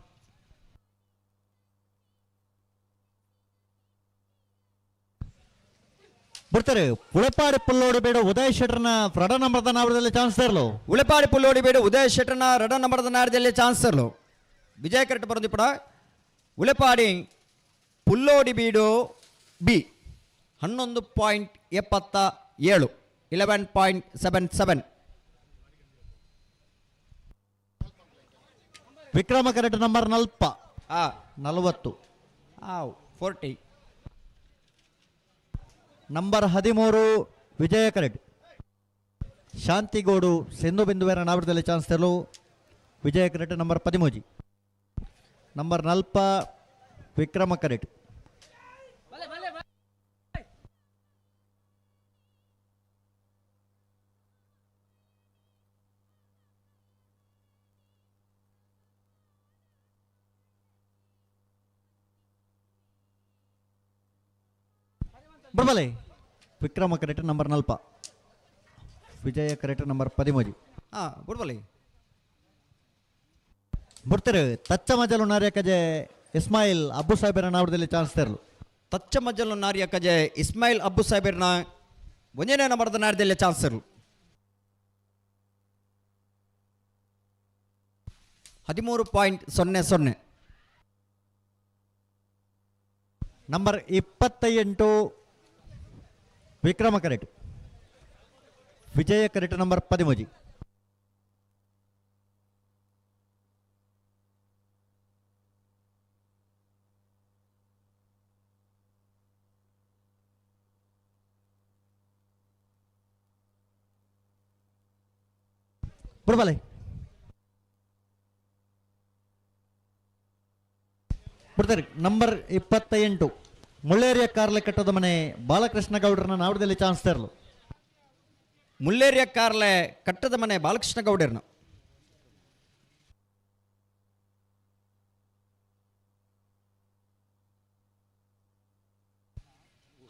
ಬರ್ತಾರೆ ಉಳಪಾಡಿ ಪುಲ್ಲೋಡಿ ಬೇಡ ಉದಯ್ ಶೆಟ್ಟರ್ನ ರಡ ನಂಬರ್ದ ನಾವಡದಲ್ಲಿ ಚಾನ್ಸ್ ತೆರಲು ಉಳಪಾಡಿ ಪುಲ್ಲೋಡಿ ಬೇಡ ಉದಯ್ ಶೆಟ್ಟರ್ನ ರಡ ನಂಬರ್ದ ನಾಡದಲ್ಲಿ ಚಾನ್ಸ್ ತೆರಲು ವಿಜಯ ಕರೆಕ್ಟ್ ಬರೋದು ಪಡ ಉಳಪಾಡಿ ಪುಲ್ಲೋಡಿ ಬೀಡು ಬಿ 11.77 11.77 ವಿಕ್ರಮ ಕರೆಕ್ಟ್ ನಂಬರ್ 40 40 ನಂಬರ್ 13 ವಿಜಯ ಕರೆಕ್ಟ್ ಶಾಂತಿಗೋಡು ಸಿಂಧು ಬಿಂದುವೇರ ನಾವಡದಲ್ಲಿ ಚಾನ್ಸ್ ತೆರಲು ವಿಜಯ ಕರೆಕ್ಟ್ ನಂಬರ್ 13 ನಂಬರ್ 40 ವಿಕ್ರಮ ಕರೆಕ್ಟ್ ಬರ್ಬಲೆ ವಿಕ್ರಮ ಕರೆಕ್ಟ್ ನಂಬರ್ 40 ವಿಜಯ ಕರೆಕ್ಟ್ ನಂಬರ್ 13 ಬರ್ಬಲೆ ಬರ್ತಾರೆ ತಚ್ಚ ಮಜಲು ನಾರ್ಯ ಕಜೆ ಇಸ್ಮಾಯಿಲ್ ಅಬ್ಬು ಸಾಹೇಬರ ನಾವಡದಲ್ಲಿ ಚಾನ್ಸ್ ತೆರಲು ತಚ್ಚ ಮಜಲು ನಾರ್ಯ ಕಜೆ ಇಸ್ಮಾಯಿಲ್ ಅಬ್ಬು ಸಾಹೇಬರ್ನ ಒಂದನೇ ನಂಬರ್ದ ನಾಡ್ದಲ್ಲಿ ಚಾನ್ಸ್ ತೆರಲು 13.00 ನಂಬರ್ 28 ವಿಕ್ರಮ ಕರೆಕ್ಟ್ ವಿಜಯ ಕರೆಕ್ಟ್ ನಂಬರ್ 13 ಬರ್ಬಲೆ ಬರ್ತಾರೆ ನಂಬರ್ 28 ಮುಳ್ಳೇರಿಯ ಕಾರ್ಲೆ ಕಟ್ಟದ ಮನೆ ಬಾಲಕೃಷ್ಣ ಗೌಡರನ್ನ ನಾವಡದಲ್ಲಿ ಚಾನ್ಸ್ ತೆರಲು ಮುಳ್ಳೇರಿಯ ಕಾರ್ಲೆ ಕಟ್ಟದ ಮನೆ ಬಾಲಕೃಷ್ಣ ಗೌಡರ್ನ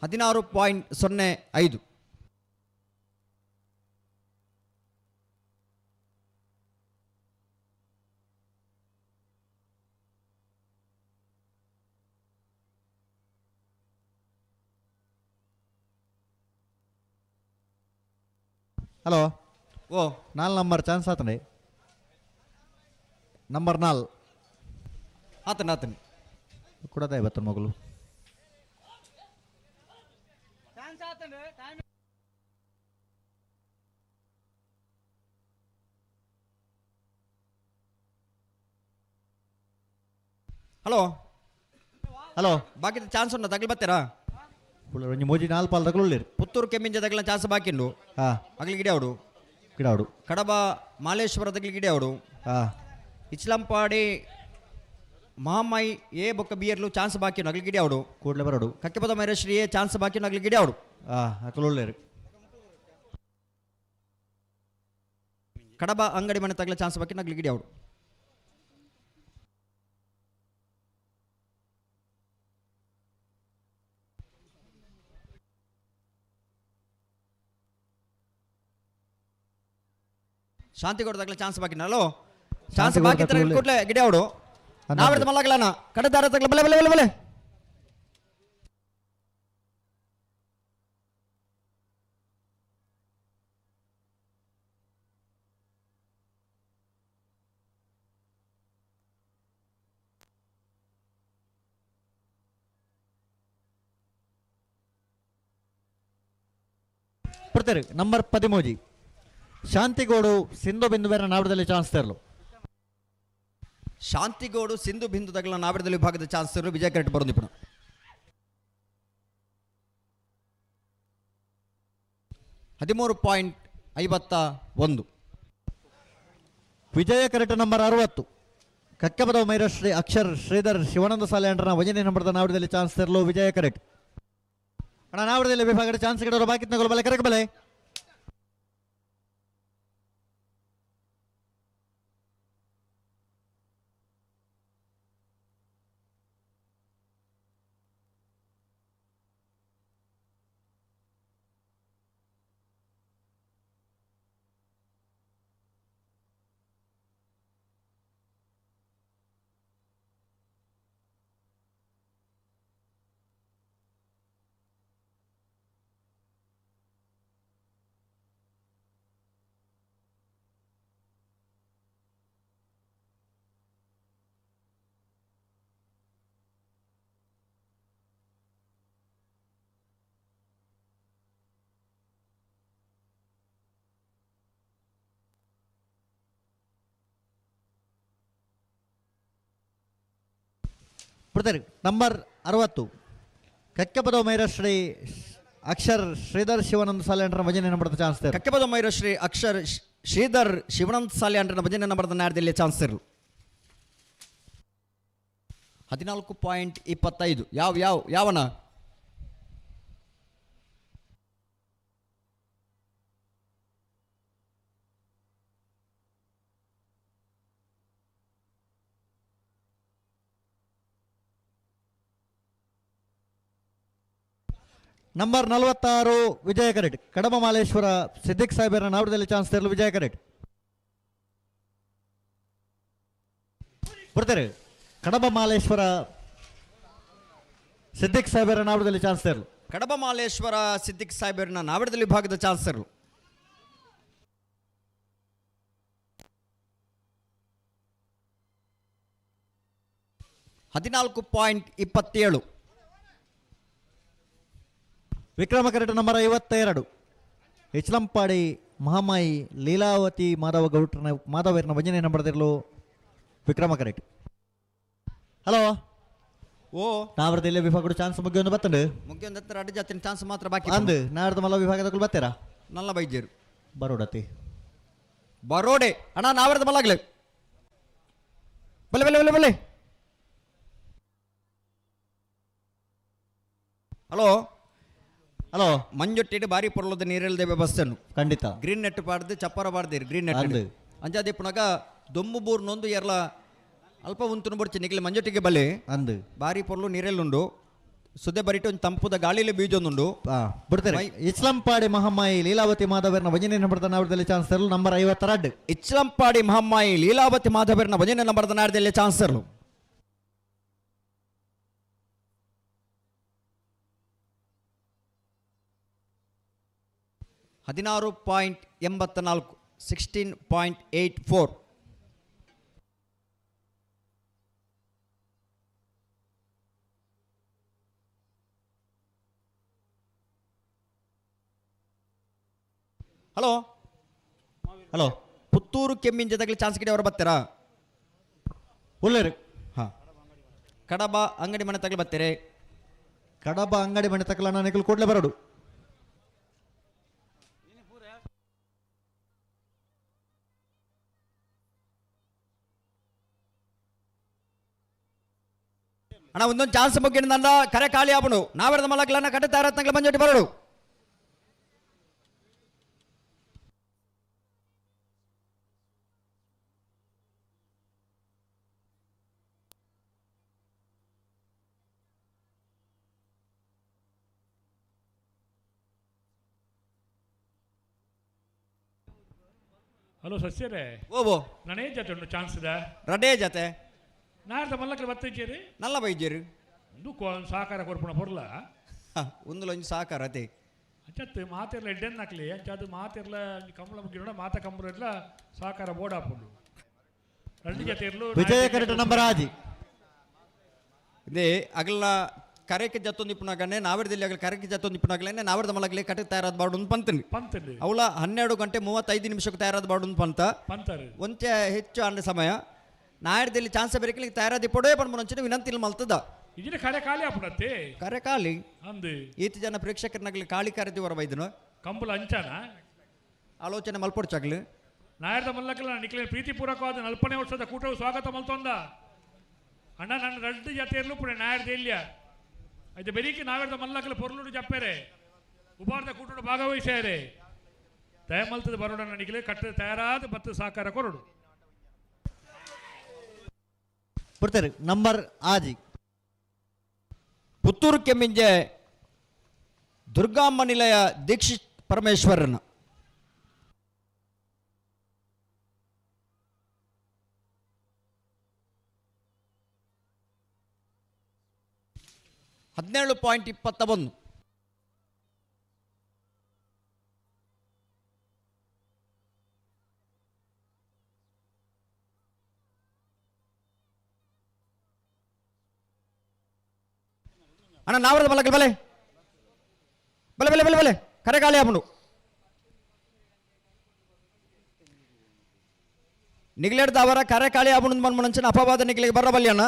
$16.05 ಹಲೋ ಓ 4 ನಂಬರ್ ಚಾನ್ಸ್ ಆತನೆ ನಂಬರ್ 4 ಆತನ ಕೊಡದ ಇವತ್ತು ಮಗಳು ಹಲೋ ಹಲೋ ಬಾಕಿ ಚಾನ್ಸ್ ಉಂಟು ತಗಲಿ ಬರ್ತೀರಾ ಒಂಜಿ ಮೋಜಿ ನಾಲ್ ಪಾಲ್ ತಗೊಳ್ಳಿರಿ ಪುತ್ತೂರು ಕೆಮ್ಮಿಂಜ ತಗಲಿನ ಚಾನ್ಸ್ ಬಾಕಿ ಉಂಡು ಅಗ್ಲಿ ಗಿಡ ಅವಡು ಕಡಬ ಮಾಲೇಶ್ವರ ತಗಲಿ ಗಿಡ ಅವಡು ಇಚ್ಲಂಪಾಡಿ ಮಹಾಮಾಯಿ ಏ ಬೊಕ್ಕ ಬಿಯರ್ಲು ಚಾನ್ಸ್ ಬಾಕಿ ಅಗ್ಲಿ ಗಿಡ ಅವಡು ಕೂಡಲೇ ಬರೋಡು ಕಕ್ಕೆಪದ ಮೈರಶ್ರೀ ಚಾನ್ಸ್ ಬಾಕಿ ಅಗ್ಲಿ ಗಿಡ ಅವಡು ಅಕಲೊಳ್ಳೆರು ಕಡಬ ಅಂಗಡಿ ಮನೆ ತಗಲ ಚಾನ್ಸ್ ಬಾಕಿ ಅಗ್ಲಿ ಗಿಡ ಅವಡು ಶಾಂತಿಗೌಡ ತಗಲ ಚಾನ್ಸ್ ಬಾಕಿ ಹಲೋ ಚಾನ್ಸ್ ಬಾಕಿ ಕೂಡಲೇ ಗಿಡ ಅವಡು ನಾವಿಡ್ದು ಮಲ್ಲಾಗಲನ ಕಡದಾರ ತಗಲ ಬಲೆ ಬಲೆ ಬಲೆ ಬಲೆ ಬರ್ತಾರೆ ನಂಬರ್ 13 ಶಾಂತಿಗೌಡು ಸಿಂಧು ಬಿಂದು ಬೇರೆ ನಾವಿಡದಲ್ಲಿ ಚಾನ್ಸ್ ತರಲು ಶಾಂತಿಗೌಡು ಸಿಂಧು ಬಿಂದು ತಗಲ ನಾವಿಡದಲ್ಲಿ ವಿಭಾಗದ ಚಾನ್ಸ್ ತರಲು ವಿಜಯ ಕರೆಕ್ಟ್ ಬರೋದು ಇಪ್ಪಣ 13.51 ವಿಜಯ ಕರೆಕ್ಟ್ ನಂಬರ್ 60 ಕಕ್ಕೆಪದ ಮೈರಶ್ರೀ ಅಕ್ಷರ್ ಶ್ರೀಧರ್ ಶಿವಾನಂದ ಸಾಲೆಂಡ್ರನ ವಜನೆ ನಂಬರ್ದ ನಾವಿಡದಲ್ಲಿ ಚಾನ್ಸ್ ತರಲು ವಿಜಯ ಕರೆಕ್ಟ್ ಅಣ್ಣ ನಾವಿಡದಲ್ಲಿ ವಿಭಾಗದ ಚಾನ್ಸ್ ಗಿಡವರು ಬಾಕಿ ತಗೊಳ್ಳ ಬಲೆ ಕರೆಕ್ಟ್ ಬಲೆ ಬರ್ತಾರೆ ನಂಬರ್ 60 ಕಕ್ಕೆಪದ ಮೈರಶ್ರೀ ಅಕ್ಷರ್ ಶ್ರೀಧರ್ ಶಿವಾನಂದ ಸಾಲೆಂಡ್ರನ ಭಜನೆ ನಂಬರ್ದ ಚಾನ್ಸ್ ತೇರು ಕಕ್ಕೆಪದ ಮೈರಶ್ರೀ ಅಕ್ಷರ್ ಶ್ರೀಧರ್ ಶಿವಾನಂದ ಸಾಲೆಂಡ್ರನ ಭಜನೆ ನಂಬರ್ದ ನಾಡ್ದಲ್ಲಿ ಚಾನ್ಸ್ ತೇರು 14.25 ಯಾವನ ನಂಬರ್ 46 ವಿಜಯ ಕರೆಟ್ ಕಡಬ ಮಾಲೇಶ್ವರ ಸಿದ್ದಿಕ್ ಸಾಹೇಬರ ನಾವಿಡದಲ್ಲಿ ಚಾನ್ಸ್ ತರಲು ವಿಜಯ ಕರೆಟ್ ಬರ್ತಾರೆ ಕಡಬ ಮಾಲೇಶ್ವರ ಸಿದ್ದಿಕ್ ಸಾಹೇಬರ ನಾವಿಡದಲ್ಲಿ ಚಾನ್ಸ್ ತರಲು ಕಡಬ ಮಾಲೇಶ್ವರ ಸಿದ್ದಿಕ್ ಸಾಹೇಬರನ ನಾವಿಡದಲ್ಲಿ ವಿಭಾಗದ ಚಾನ್ಸ್ ತರಲು 14.27 ವಿಕ್ರಮ ಕರೆಟ್ ನಂಬರ್ 52 ಹೆಚ್ಲಂಪಾಡಿ ಮಹಾಮಾಯಿ ಲೀಲಾವತಿ ಮಾಧವರನ ಭಜನೆ ನಂಬರ್ದಿರಲು ವಿಕ್ರಮ ಕರೆಟ್ ಹಲೋ ಓ ನಾವರದಲ್ಲಿ ವಿಭಾಗದ ಚಾನ್ಸ್ ಮುಗಿಯೊಂದು ಬತ್ತಂಡು ಮುಗಿಯೊಂದು ಅಡ್ಡ ಜಾತಿನ ಚಾನ್ಸ್ ಮಾತ್ರ ಬಾಕಿ ಅಂದು ನಾಡ್ದು ಮಲ್ಲ ವಿಭಾಗದ ಬರ್ತೀರಾ ನಲ್ಲ ಬೈಜೇರು ಬರೋಡತಿ ಬರೋಡೆ ಅಣ್ಣ ನಾವರದ ಮಲ್ಲಾಗ್ಲೆ ಬಲೆ ಬಲೆ ಬಲೆ ಬಲೆ ಹಲೋ ಹಲೋ ಮಂಜೊಟ್ಟಿಟ್ಟು ಬಾರಿ ಪೊರ್ಲದ ನೀರಿಲ್ಲದೆ ವ್ಯವಸ್ಥೆನು ಖಂಡಿತ ಗ್ರೀನ್ ನೆಟ್ ಪಾಡ್ದು ಚಪ್ಪರ ಬಾರ್ದಿರಿ ಗ್ರೀನ್ ನೆಟ್ ಅಂಜಾದಿ ಪುನಗ ದೊಮ್ಮು ಬೂರ್ನೊಂದು ಎರಲ ಅಲ್ಪ ಉಂತುನು ಬಡ್ಚಿ ನಿಕ್ಲೆ ಮಂಜೊಟ್ಟಿಗೆ ಬಲೆ ಅಂದು ಬಾರಿ ಪೊರ್ಲು ನೀರೆಲ್ಲುಂಡು ಸುದ್ದೆ ಬರಿಟ್ಟು ಒಂದು ತಂಪುದ ಗಾಳಿಲಿ ಬೀಜೊಂದುಂಡು ಬಿಡ್ತಾರೆ ಇಚ್ಲಂಪಾಡಿ ಮಹಾಮಾಯಿ ಲೀಲಾವತಿ ಮಾಧವರನ ಭಜನೆ ನಂಬರ್ದ ನಾಡದಲ್ಲಿ ಚಾನ್ಸ್ ತರಲು ನಂಬರ್ 52 ಇಚ್ಲಂಪಾಡಿ ಮಹಾಮಾಯಿ ಲೀಲಾವತಿ ಮಾಧವರನ ಭಜನೆ ನಂಬರ್ದ ನಾಡದಲ್ಲಿ ಚಾನ್ಸ್ ತರಲು 16.84 16.84 ಹಲೋ ಹಲೋ ಪುತ್ತೂರು ಕೆಮ್ಮಿನ ಜೊತೆಗೆ ಚಾನ್ಸ್ ಗಿಡ ಅವರು ಬರ್ತಾರಾ ಒಳ್ಳೆಯರು ಹಾಂ ಕಡಬ ಅಂಗಡಿ ಮನೆ ತಗಲು ಬರ್ತೀರಿ ಕಡಬ ಅಂಗಡಿ ಮನೆ ತಕಲ ನಿಖಲ್ ಕೂಡಲೇ ಬರಡು. ಅಣ್ಣ ಒಂದೊಂದು ಚಾನ್ಸ್ ಬಗ್ಗೆ ನನ್ನ ಕರೆ ಖಾಲಿ ಆಪಣು ನಾವೆರದ ಮಲಕ್ಲನ್ನ ಕಟ್ಟುತ್ತಾ ಇರತ್ತಂಗ್ಲ ಮಂಜೋಟಿ ಬರಡು. ಹಲೋ ಸಸ್ಯರೇ ಓಬೋ ನಾನೇ ಜೊತೆ ಉಂಟು ಚಾನ್ಸ್ ಇದೆ ರಡೇ ಜತೆ ನಾಡ್ದ ಮಲ್ಲಕ್ಕೆ ಬತ್ತೇರಿ ನಲ್ಲ ಬೈಜೇರು ಇಂದು ಸಹಕಾರ ಕೊರ್ಪಣ ಬರಲ್ಲ ಒಂದುಲ ಒಂಜಿ ಸಹಕಾರ ಅದೇ ಅಂಚತ್ತು ಮಾತೆರ್ಲ ಎಡ್ಡೆನ್ ಹಾಕ್ಲಿ ಅಂಚದು ಮಾತೆರ್ಲ ಕಮಲ ಮುಗಿರೋಣ ಮಾತ ಕಂಬರ ಎಲ್ಲ ಸಹಕಾರ ಬೋರ್ಡ್ ಹಾಕೊಂಡು రెండు ಜೊತೆ ಇರ್ಲು ವಿಜಯ ಕರೆಕ್ಟ್ ನಂಬರ್ ಆದಿ ಇದೇ ಅಗಲ ಕರೆಕ್ಕೆ ಜತ್ತೊಂದು ಇಪ್ಪನಾಗನೆ ನಾವಿರದಲ್ಲಿ ಆಗಲಿ ಕರೆಕ್ಕೆ ಜತ್ತೊಂದು ಇಪ್ಪನಾಗಲೇ ನಾವಿರದ ಮಲಗಲಿ ಕಟ್ಟೆ ತಯಾರಾದ ಬಾಡು ಒಂದು ಪಂತನಿ ಅವಳ 12 ಗಂಟೆ 35 ನಿಮಿಷಕ್ಕೆ ತಯಾರಾದ ಬಾಡು ಒಂದು ಪಂತ ಒಂಚೆ ಹೆಚ್ಚು ಅಂಡ ಸಮಯ ನಾಡಿದಲ್ಲಿ ಚಾನ್ಸ್ ಬೇರೆ ತಯಾರಾದ ಪೊಡೇ ಪಣ ಮುಂಚೆ ವಿನಂತಿ ಮಲ್ತದ ಇದನ್ನ ಕರೆ ಖಾಲಿ ಆಪಡತ್ತೆ ಕರೆ ಖಾಲಿ ಅಂದು ಈತ ಜನ ಪ್ರೇಕ್ಷಕರನಾಗಲಿ ಖಾಲಿ ಕರೆದಿ ಹೊರ ಬೈದನು ಕಂಬಳ ಅಂಚಾನ ಆಲೋಚನೆ ಮಲ್ಪೊಡ್ಚಾಗ್ಲಿ ನಾಯರ್ದ ಮಲ್ಲಕಲ್ಲ ನಿಕ್ಲಿನ ಪ್ರೀತಿಪೂರ್ವಕವಾದ 40ನೇ ವರ್ಷದ ಕೂಟವು ಸ್ವಾಗತ ಮಲ್ತೊಂದ ಅಣ್ಣ ನನ್ನ ರಡ್ಡು ಜೊತೆ ಇರ್ಲು ಪುಣೆ ನಾಯರ್ದ ಇಲ್ಯ ಅದು ಬೆರೀಕಿ ನಾವೆರ್ದ ಮಲ್ಲಕಲ್ಲ ಪೊರ್ಲುಡು ಜಪ್ಪೇರೆ ಉಪಾರ್ದ ಕೂಟುಡು ಭಾಗವಹಿಸ್ಯಾರೆ ದಯಮಲ್ತದ ಬರೋಡ ನನಗೆ ಕಟ್ಟದ ತಯಾರಾದ ಮತ್ತು ಸಹಕಾರ ಕೊರಡು ಬರ್ತಾರೆ ನಂಬರ್ ಆಜಿ ಪುತ್ತೂರು ಕೆಮ್ಮಿಂಜೆ ದುರ್ಗಾಮ್ಮ ನಿಲಯ ದೀಕ್ಷಿತ್ ಪರಮೇಶ್ವರನ $17.21 ಅಣ್ಣ ನಾವರದ ಬಲಕ್ಕೆ ಬಲೆ ಬಲೆ ಬಲೆ ಬಲೆ ಬಲೆ ಕರೆ ಖಾಲಿ ಆಪುಂಡು ನಿಗ್ಲೆಡ್ದ ಅವರ ಕರೆ ಖಾಲಿ ಆಪುಂಡು ಮನ್ಮನಂಚಿನ ಅಪವಾದ ನಿಗ್ಲಿಗೆ ಬರಬಲ್ಲಿ ಅಣ್ಣ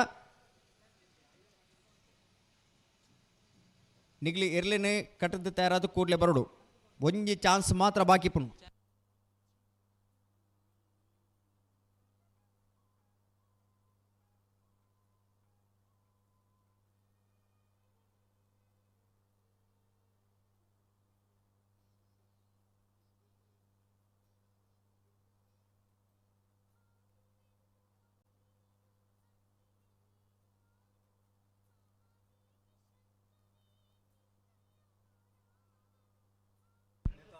ನಿಗ್ಲಿ ಇರ್ಲೇನೆ ಕಟ್ಟದ ತಯಾರಾದ ಕೂಡಲೇ ಬರಡು ಒಂಜಿ ಚಾನ್ಸ್ ಮಾತ್ರ ಬಾಕಿ ಪುಣು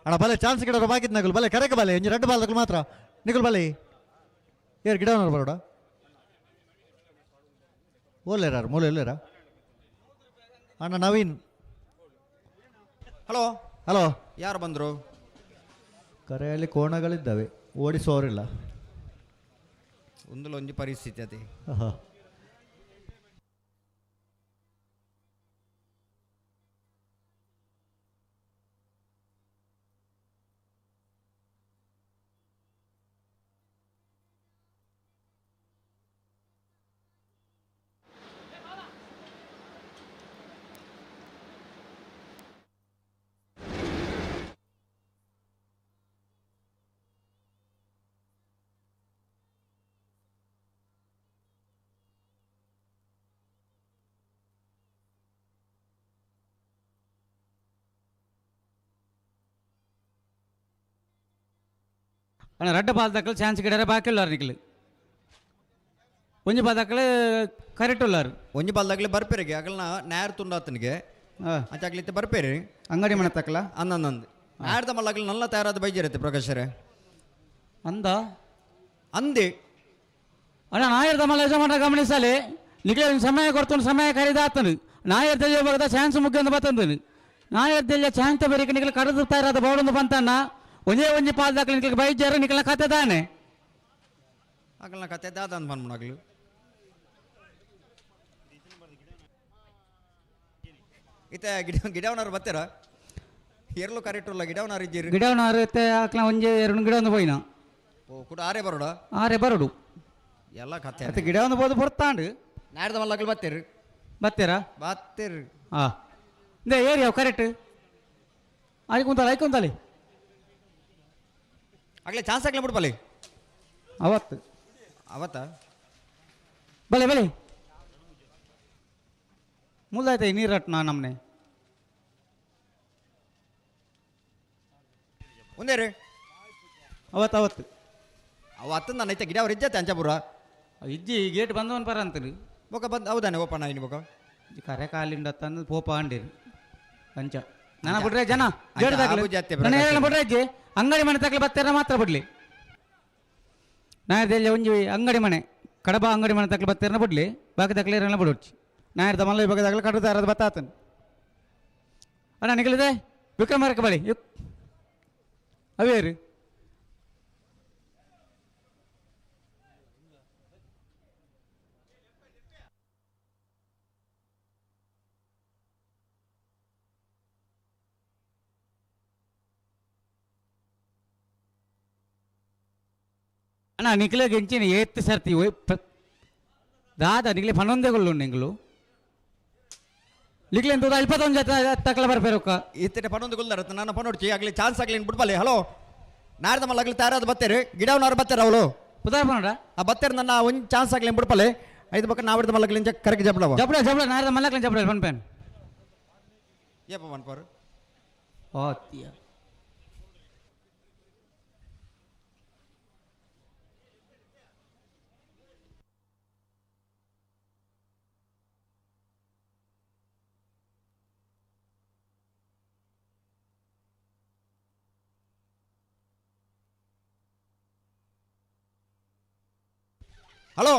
ಅಣ್ಣ ಬಲೆ ಚಾನ್ಸ್ ಗಿಡ ಬಾಕಿದ್ ನಗಲು ಬಲೆ ಕರೆಕ ಬಲೆ ಒಂಜಿ 2 ಬಾಲ್ ತಗಲು ಮಾತ್ರ ನಿಗಲ್ ಬಲೆ ಏರ್ ಗಿಡ ಬರೋಡ ಓಲೇರಾರು ಮೂಲೆ ಎಲ್ಲೇರ ಅಣ್ಣ ನವೀನ್ ಹಲೋ ಹಲೋ ಯಾರು ಬಂದರು ಕರೆಯಲ್ಲಿ ಕೋಣಗಳಿದ್ದಾವೆ ಓಡಿಸೋರಿಲ್ಲ ಒಂದೊಂದು ಪರಿಸ್ಥಿತಿ ಅದೇ ಹಾಂ ಅಣ್ಣ ರಡ್ಡ ಬಾಲ್ ದಕ್ಕಲು ಚಾನ್ಸ್ ಗಿಡರೆ ಬಾಕಿ ಉಳ್ಳಾರು ನಿಕ್ಲು ಒಂಜಿ ಬಾಲ್ ದಕ್ಕಲು ಕರೆಕ್ಟ್ ಉಳ್ಳಾರು ಒಂಜಿ ಬಾಲ್ ದಕ್ಕಲೆ ಬರ್ಪೇರಿಗೆ ಅಗಲ್ನ ನ್ಯಾರ್ ತುಂಡಾತನಿಗೆ ಅಂಚಾಗ್ಲಿತ್ತೆ ಬರ್ಪೇರಿ ಅಂಗಡಿ ಮನೆ ತಕ್ಕಲ ಅನ್ನಂದು ನ್ಯಾರ್ದ ಮಲ್ಲಗಲ್ ನಲ್ಲ ತಯಾರಾದ ಬೈಜಿರತ್ತೆ ಪ್ರಕಾಶರೇ ಅಂದ ಅಂದೆ ಅಣ್ಣ ನಾಯರ್ದ ಮಲ್ಲ ಯಜಮಾನ ಗಮನಿಸಲಿ ನಿಕ್ಲೆ ಸಮಯ ಕೊಡ್ಕೊಂಡು ಸಮಯ ಕರೀದಾತನು ನಾಯರ್ದಲ್ಲಿ ಹೋಗದ ಚಾನ್ಸ್ ಮುಗಿಯೊಂದು ಬತ್ತಂದನು ನಾಯರ್ದಲ್ಲಿ ಚಾನ್ಸ್ ಬರೀಕ ನಿಕ್ಲೆ ಕರೆದು ತಯಾರಾದ ಬೋಡೊಂದು ಬಂತಣ್ಣ ಒಂದೇ ಒಂಜಿ ಪಾಲ್ ದಾಖಲೆ ನಿಕ್ಲಿಗೆ ಬೈಜಾರ ನಿಕ್ಲ ಕತೆ ತಾನೆ ಅಗಲ್ನ ಕತೆ ದಾದಂದು ಬಂದ್ಮಣಗ್ಲು ಇತ್ತೆ ಗಿಡವನವ್ರು ಬರ್ತೀರ ಎರ್ಲು ಕರೆಕ್ಟ್ ಇಲ್ಲ ಗಿಡವನವ್ರು ಇದ್ದೀರಿ ಗಿಡವನಾರು ಎತ್ತೆ ಹಾಕ್ಲ ಒಂಜಿ 2 ಗಿಡ ಒಂದು ಹೋಯ್ನ ಓ ಕೂಡ ಆರೇ ಬರೋಡ ಆರೆ ಬರಡು ಎಲ್ಲ ಕತೆ ಮತ್ತೆ ಗಿಡ ಒಂದು ಬೋದು ಬರ್ತಾಂಡು ನಾಡ್ದ ಮಲ್ಲಗಳು ಬತ್ತೇರು ಬರ್ತೀರಾ ಬತ್ತೇರು ಹಾಂ ಇಂದ ಏರಿಯಾ ಕರೆಕ್ಟ್ ಆಯ್ಕೊಂತಾಳೆ ಆಗ್ಲೇ ಚಾನ್ಸ್ ಆಗ್ಲೇ ಬಿಡ್ಬಲ್ಲಿ ಅವತ್ತಾ ಬಲೆ ಮುಲ್ದಾಯ್ತ ನೀರಟ್ ನಮ್ಮನೆ ಒಂದೇ ರೀ ಅವತ್ತು ನನ್ನ ಐತೆ ಗಿಡ ಅವ್ರು ಇಜ್ಜತ್ತೆ ಅಂಚಪುರ ಇಜ್ಜಿ ಗೇಟ್ ಬಂದವನ್ ಪರ ಅಂತೀರಿ ಬೊಕ್ಕ ಬಂದು ಹೌದಾನೆ ಓಪನ್ ಆಗಿ ಬೊಕ್ಕ ಕರೆ ಕಾಲಿಂದ ತಂದು ಪೋಪ ಅಂಡಿರಿ ಅಂಚ ನನ್ನ ಬಿಡ್ರೆ ಜನ ಬಿಡ್ರೆ ಅಜ್ಜಿ ಅಂಗಡಿ ಮನೆ ತಕ್ಕಲೆ ಬತ್ತಾರ ಮಾತ್ರ ಬಿಡ್ಲಿ ನಾಯರ್ದಲ್ಲಿ ಒಂಜಿ ಅಂಗಡಿ ಮನೆ ಕಡಬ ಅಂಗಡಿ ಮನೆ ತಕ್ಕಲೆ ಬತ್ತಾರ ಬಿಡ್ಲಿ ಬಾಕಿ ತಕ್ಕಲೆ ಇರಲ್ಲ ಬಿಡೋಡ್ಚಿ ನಾಯರ್ದ ಮಲ್ಲ ಇವಾಗ ತಕ್ಕಲೆ ಕಡದ ಯಾರದು ಬತ್ತಾತನು ಅಣ್ಣ ನಿಗಲಿದೆ ವಿಕ್ರಮಾರ್ಕ ಬಳಿ ಅವೇ ರೀ ಅಣ್ಣ ನಿಖಿಲ ಗೆಂಚಿನ ಏತ್ತು ಸರ್ತಿ ದಾದ ನಿಖಿಲೆ ಪನ್ನೊಂದೇಗಳು ನಿಂಗಳು ನಿಖಿಲೆ ಎಂತ 21 ಜೊತೆ ತಕ್ಕಲ ಬರ್ಬೇರೊಕ್ಕ ಇತ್ತೆ ಪನ್ನೊಂದು ಗುಲ್ದಾರತ್ತ ನಾನು ಪನ್ನೊಡ್ಚಿ ಆಗ್ಲಿ ಚಾನ್ಸ್ ಆಗ್ಲಿ ಬಿಡ್ಬಲ್ಲಿ ಹಲೋ ನಾಡ್ದ ಮಲ್ಲಾಗ್ಲಿ ತಾರಾದ ಬತ್ತೇರಿ ಗಿಡವನವ್ರು ಬತ್ತಾರ ಅವಳು ಉದಾರ ಪನ್ನಡ ಆ ಬತ್ತೇರಿ ನನ್ನ ಒಂದು ಚಾನ್ಸ್ ಆಗ್ಲಿ ಬಿಡ್ಬಲ್ಲಿ ಐದು ಪಕ್ಕ ನಾವಿಡ್ದ ಮಲ್ಲಾಗ್ಲಿ ಕರೆಕ್ಟ್ ಜಬ್ಡವ ಜಬ್ಡ ನಾಡ್ದ ಮಲ್ಲಾಗ್ಲಿ ಜಬ್ಡ ಪನ್ಪೇನ್ ಏಪ ಮನ್ಪಾರು ಓತಿಯ ಹಲೋ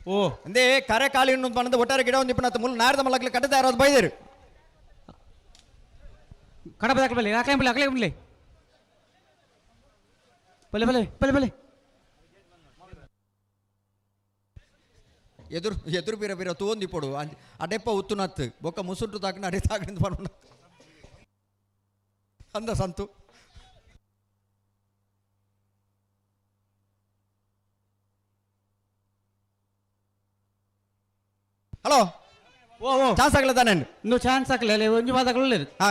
ಓ ಅಂದೇ ಕರೆ ಕಾಲಿ ಇನ್ನೊಂದು ಬಂದ ಒಟ್ಟಾರೆ ಗಿಡ ಒಂದು ಇಪ್ಪತ್ತು ಮುಲ್ ನಾಡ್ದ ಮಲ್ಲಗ್ಲಿ ಕಟ್ಟದ ಯಾರಾದ್ರು ಬೈದೇರು ಕಡಬ ಬಲ್ಲಿ ಹಾಕ್ಲೇ ಬಿಡ್ಲಿ ಬಲೆ ಎದುರು ಬೀರ ತೂಂದಿ ಪೊಡು ಅಡೆಪ್ಪ ಉತ್ತುನತ್ತು ಬೊಕ್ಕ ಮುಸುಂಟು ತಾಕಿನ ಅಡೆ ತಾಕಿಂದ ಬರೋಣ ಅಂದ ಸಂತು ಹಲೋ ಚಾನ್ಸ್ ಆಗ್ಲ ತಾನೆ ಇನ್ನು ಚಾನ್ಸ್ ಆಗ್ಲಿಲ್ಲ ಒಂಜಿ ಬಾದಗಳು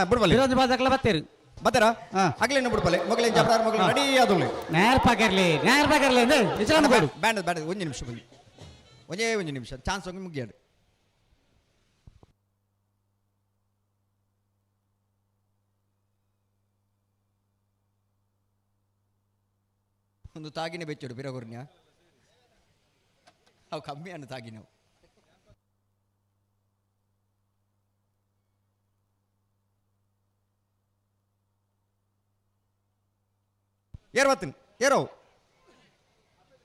ಬಿಡ್ಬಲ್ಲಿ ಒಂಜಿ ಬಾದಗಳ ಬತ್ತೇರು ಬತ್ತಾರಾ ಆಗ್ಲೇನು ಬಿಡ್ಬಲ್ಲಿ ಮಗಳೇನು ಜಬ್ರಾರ್ ಮಗಳು ರೆಡಿ ಆದಳು ನೇರ ಪಾಕಿರ್ಲಿ ಅಂದ್ರೆ ನಿಜಾನ ಬೇಡ ಬ್ಯಾಂಡ್ ಒಂದು ನಿಮಿಷ ಬನ್ನಿ ಒಂದು ನಿಮಿಷ ಚಾನ್ಸ್ ಹೋಗಿ ಮುಗಿಯಾಡು ಒಂದು ತಾಗಿನ ಬೆಚ್ಚೋಡು ಬಿರಗುರ್ನ್ಯ ಅವು ಕಮ್ಮಿ ಅನ್ನು ತಾಗಿನವು ಏರೋ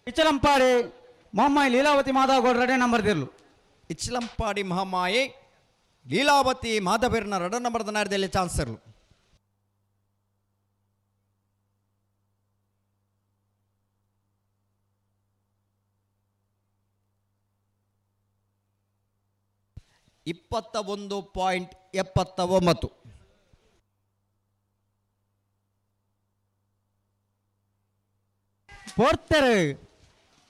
ಇಚ್ಚಲಂಪಾಡಿ ಮೊಹಮ್ಮಾಯಿ ಲೀಲಾವತಿ ಮಾಧವಗೌಡ ರೆಡೆ ನಂಬರ್ ದಿರ್ಲು ಇಚ್ಚಲಂಪಾಡಿ ಮಹಾಮಾಯಿ ಲೀಲಾವತಿ ಮಾಧವೀರ್ನ ರೆಡ ನಂಬರ್ ನಾರ್ದಲ್ಲಿ ಚಾನ್ಸ್ ಇರಲು $21.79 ಪೋರ್ತೆರು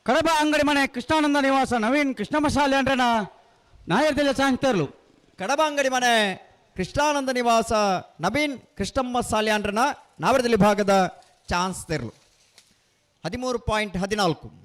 ಕಡಬ ಅಂಗಡಿ ಮನೆ ಕೃಷ್ಣಾನಂದ ನಿವಾಸ ನವೀನ್ ಕೃಷ್ಣ ಮಸಾಲೆ ಅಂದ್ರೆನ ನಾಯರ್ದೆಲ್ಲ ಚಾನ್ಸ್ ತರಲು ಕಡಬ ಅಂಗಡಿ ಮನೆ ಕೃಷ್ಣಾನಂದ ನಿವಾಸ ನವೀನ್ ಕೃಷ್ಣಮ್ಮ ಸಾಲ್ಯಾಂಡ್ರನ ನಾವರದಲ್ಲಿ ಭಾಗದ ಚಾನ್ಸ್ ತೆರಲು 13.14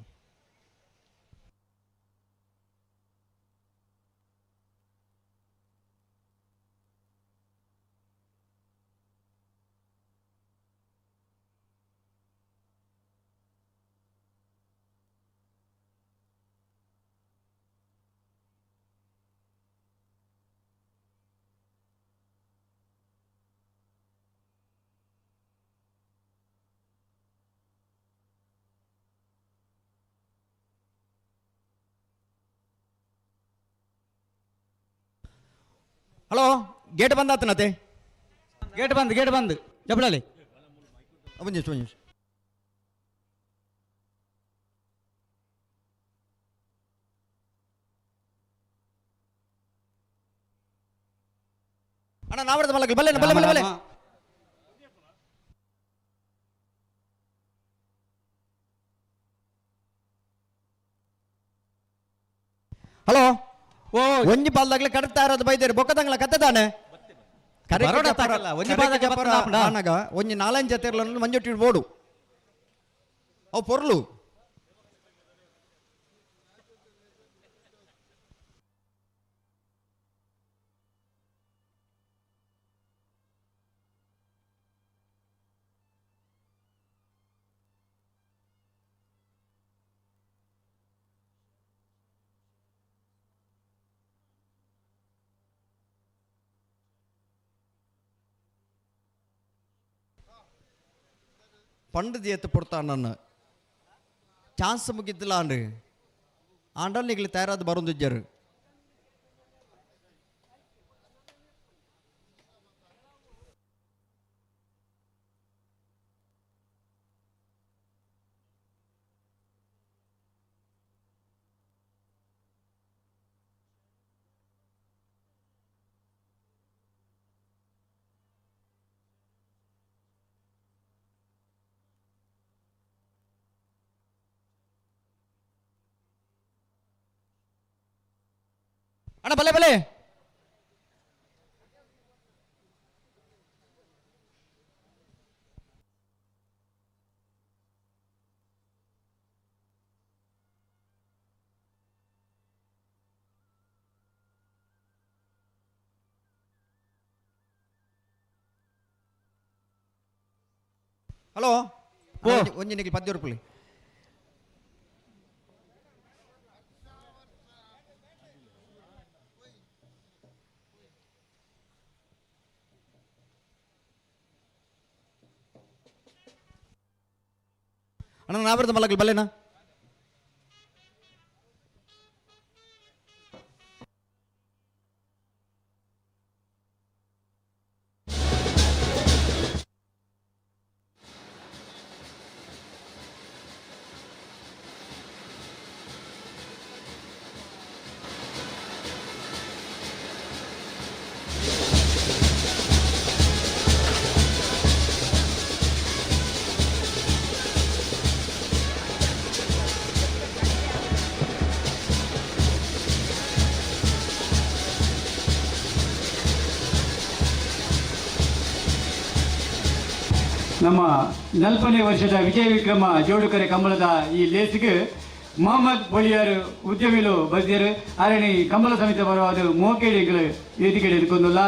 ಹಲೋ ಗೇಟ್ ಬಂದಾತನತೆ ಗೇಟ್ ಬಂದು ಜಬಳಲಿ ಒಂದು ನಿಮಿಷ ಅಣ್ಣ ನಾವರದ ಮಲಗಲಿ ಬಲ್ಲೆ ಹಲೋ ಒಂಜಿ ಪಾಲ್ದಾಗ್ಲೆ ಕಡ್ತಾ ಇರೋದು ಬೈದೇರು ಬೊಕ್ಕದಂಗ್ಲ ಕತ್ತದಾನೆ ಆನಾಗ ಒಂಜಿ 4-5 ಜೊತೆ ಮಂಜೊಟ್ಟಿ ಬೋಡು ಅವು ಪೊರ್ಲು ಪಂಡದಿ ಎತ್ತು ಪುಡ್ತಾನ ಚಾನ್ಸ್ ಮುಗಿದ್ದಿಲ್ಲ ಅಂಡ್ರಿ ಆಂಡಲ್ ನಿಗ್ಲಿ ತಯಾರಾದ ಬರೊಂದಿಜ್ಜರು ಅಣ್ಣ ಬಲೆ ಬಲೆ ಹಲೋ ಒಂಜಿ ನಿಖಿಲ್ 10 ರೂಪಾಯಿ ಅಣ್ಣ ನಾವರ್ದ ಮಲಗಲ್ ಬಲ್ಲೆನಾ ನಮ್ಮ 40ನೇ ವರ್ಷದ ವಿಜಯ ವಿಕ್ರಮ ಜೋಡುಕರೆ ಕಂಬಳದ ಈ ಲೇಸಿಗೆ ಮೊಹಮ್ಮದ್ ಬೊಳಿಯಾರು ಉದ್ಯಮಿಲು ಬದಿಯರು ಅರಣಿ ಕಂಬಳ ಸಮಿತಿ ಬರುವುದು ಮೋಕೇಡಿಗಳು ವೇದಿಕೆ ಇಟ್ಕೊಂಡಲ್ಲ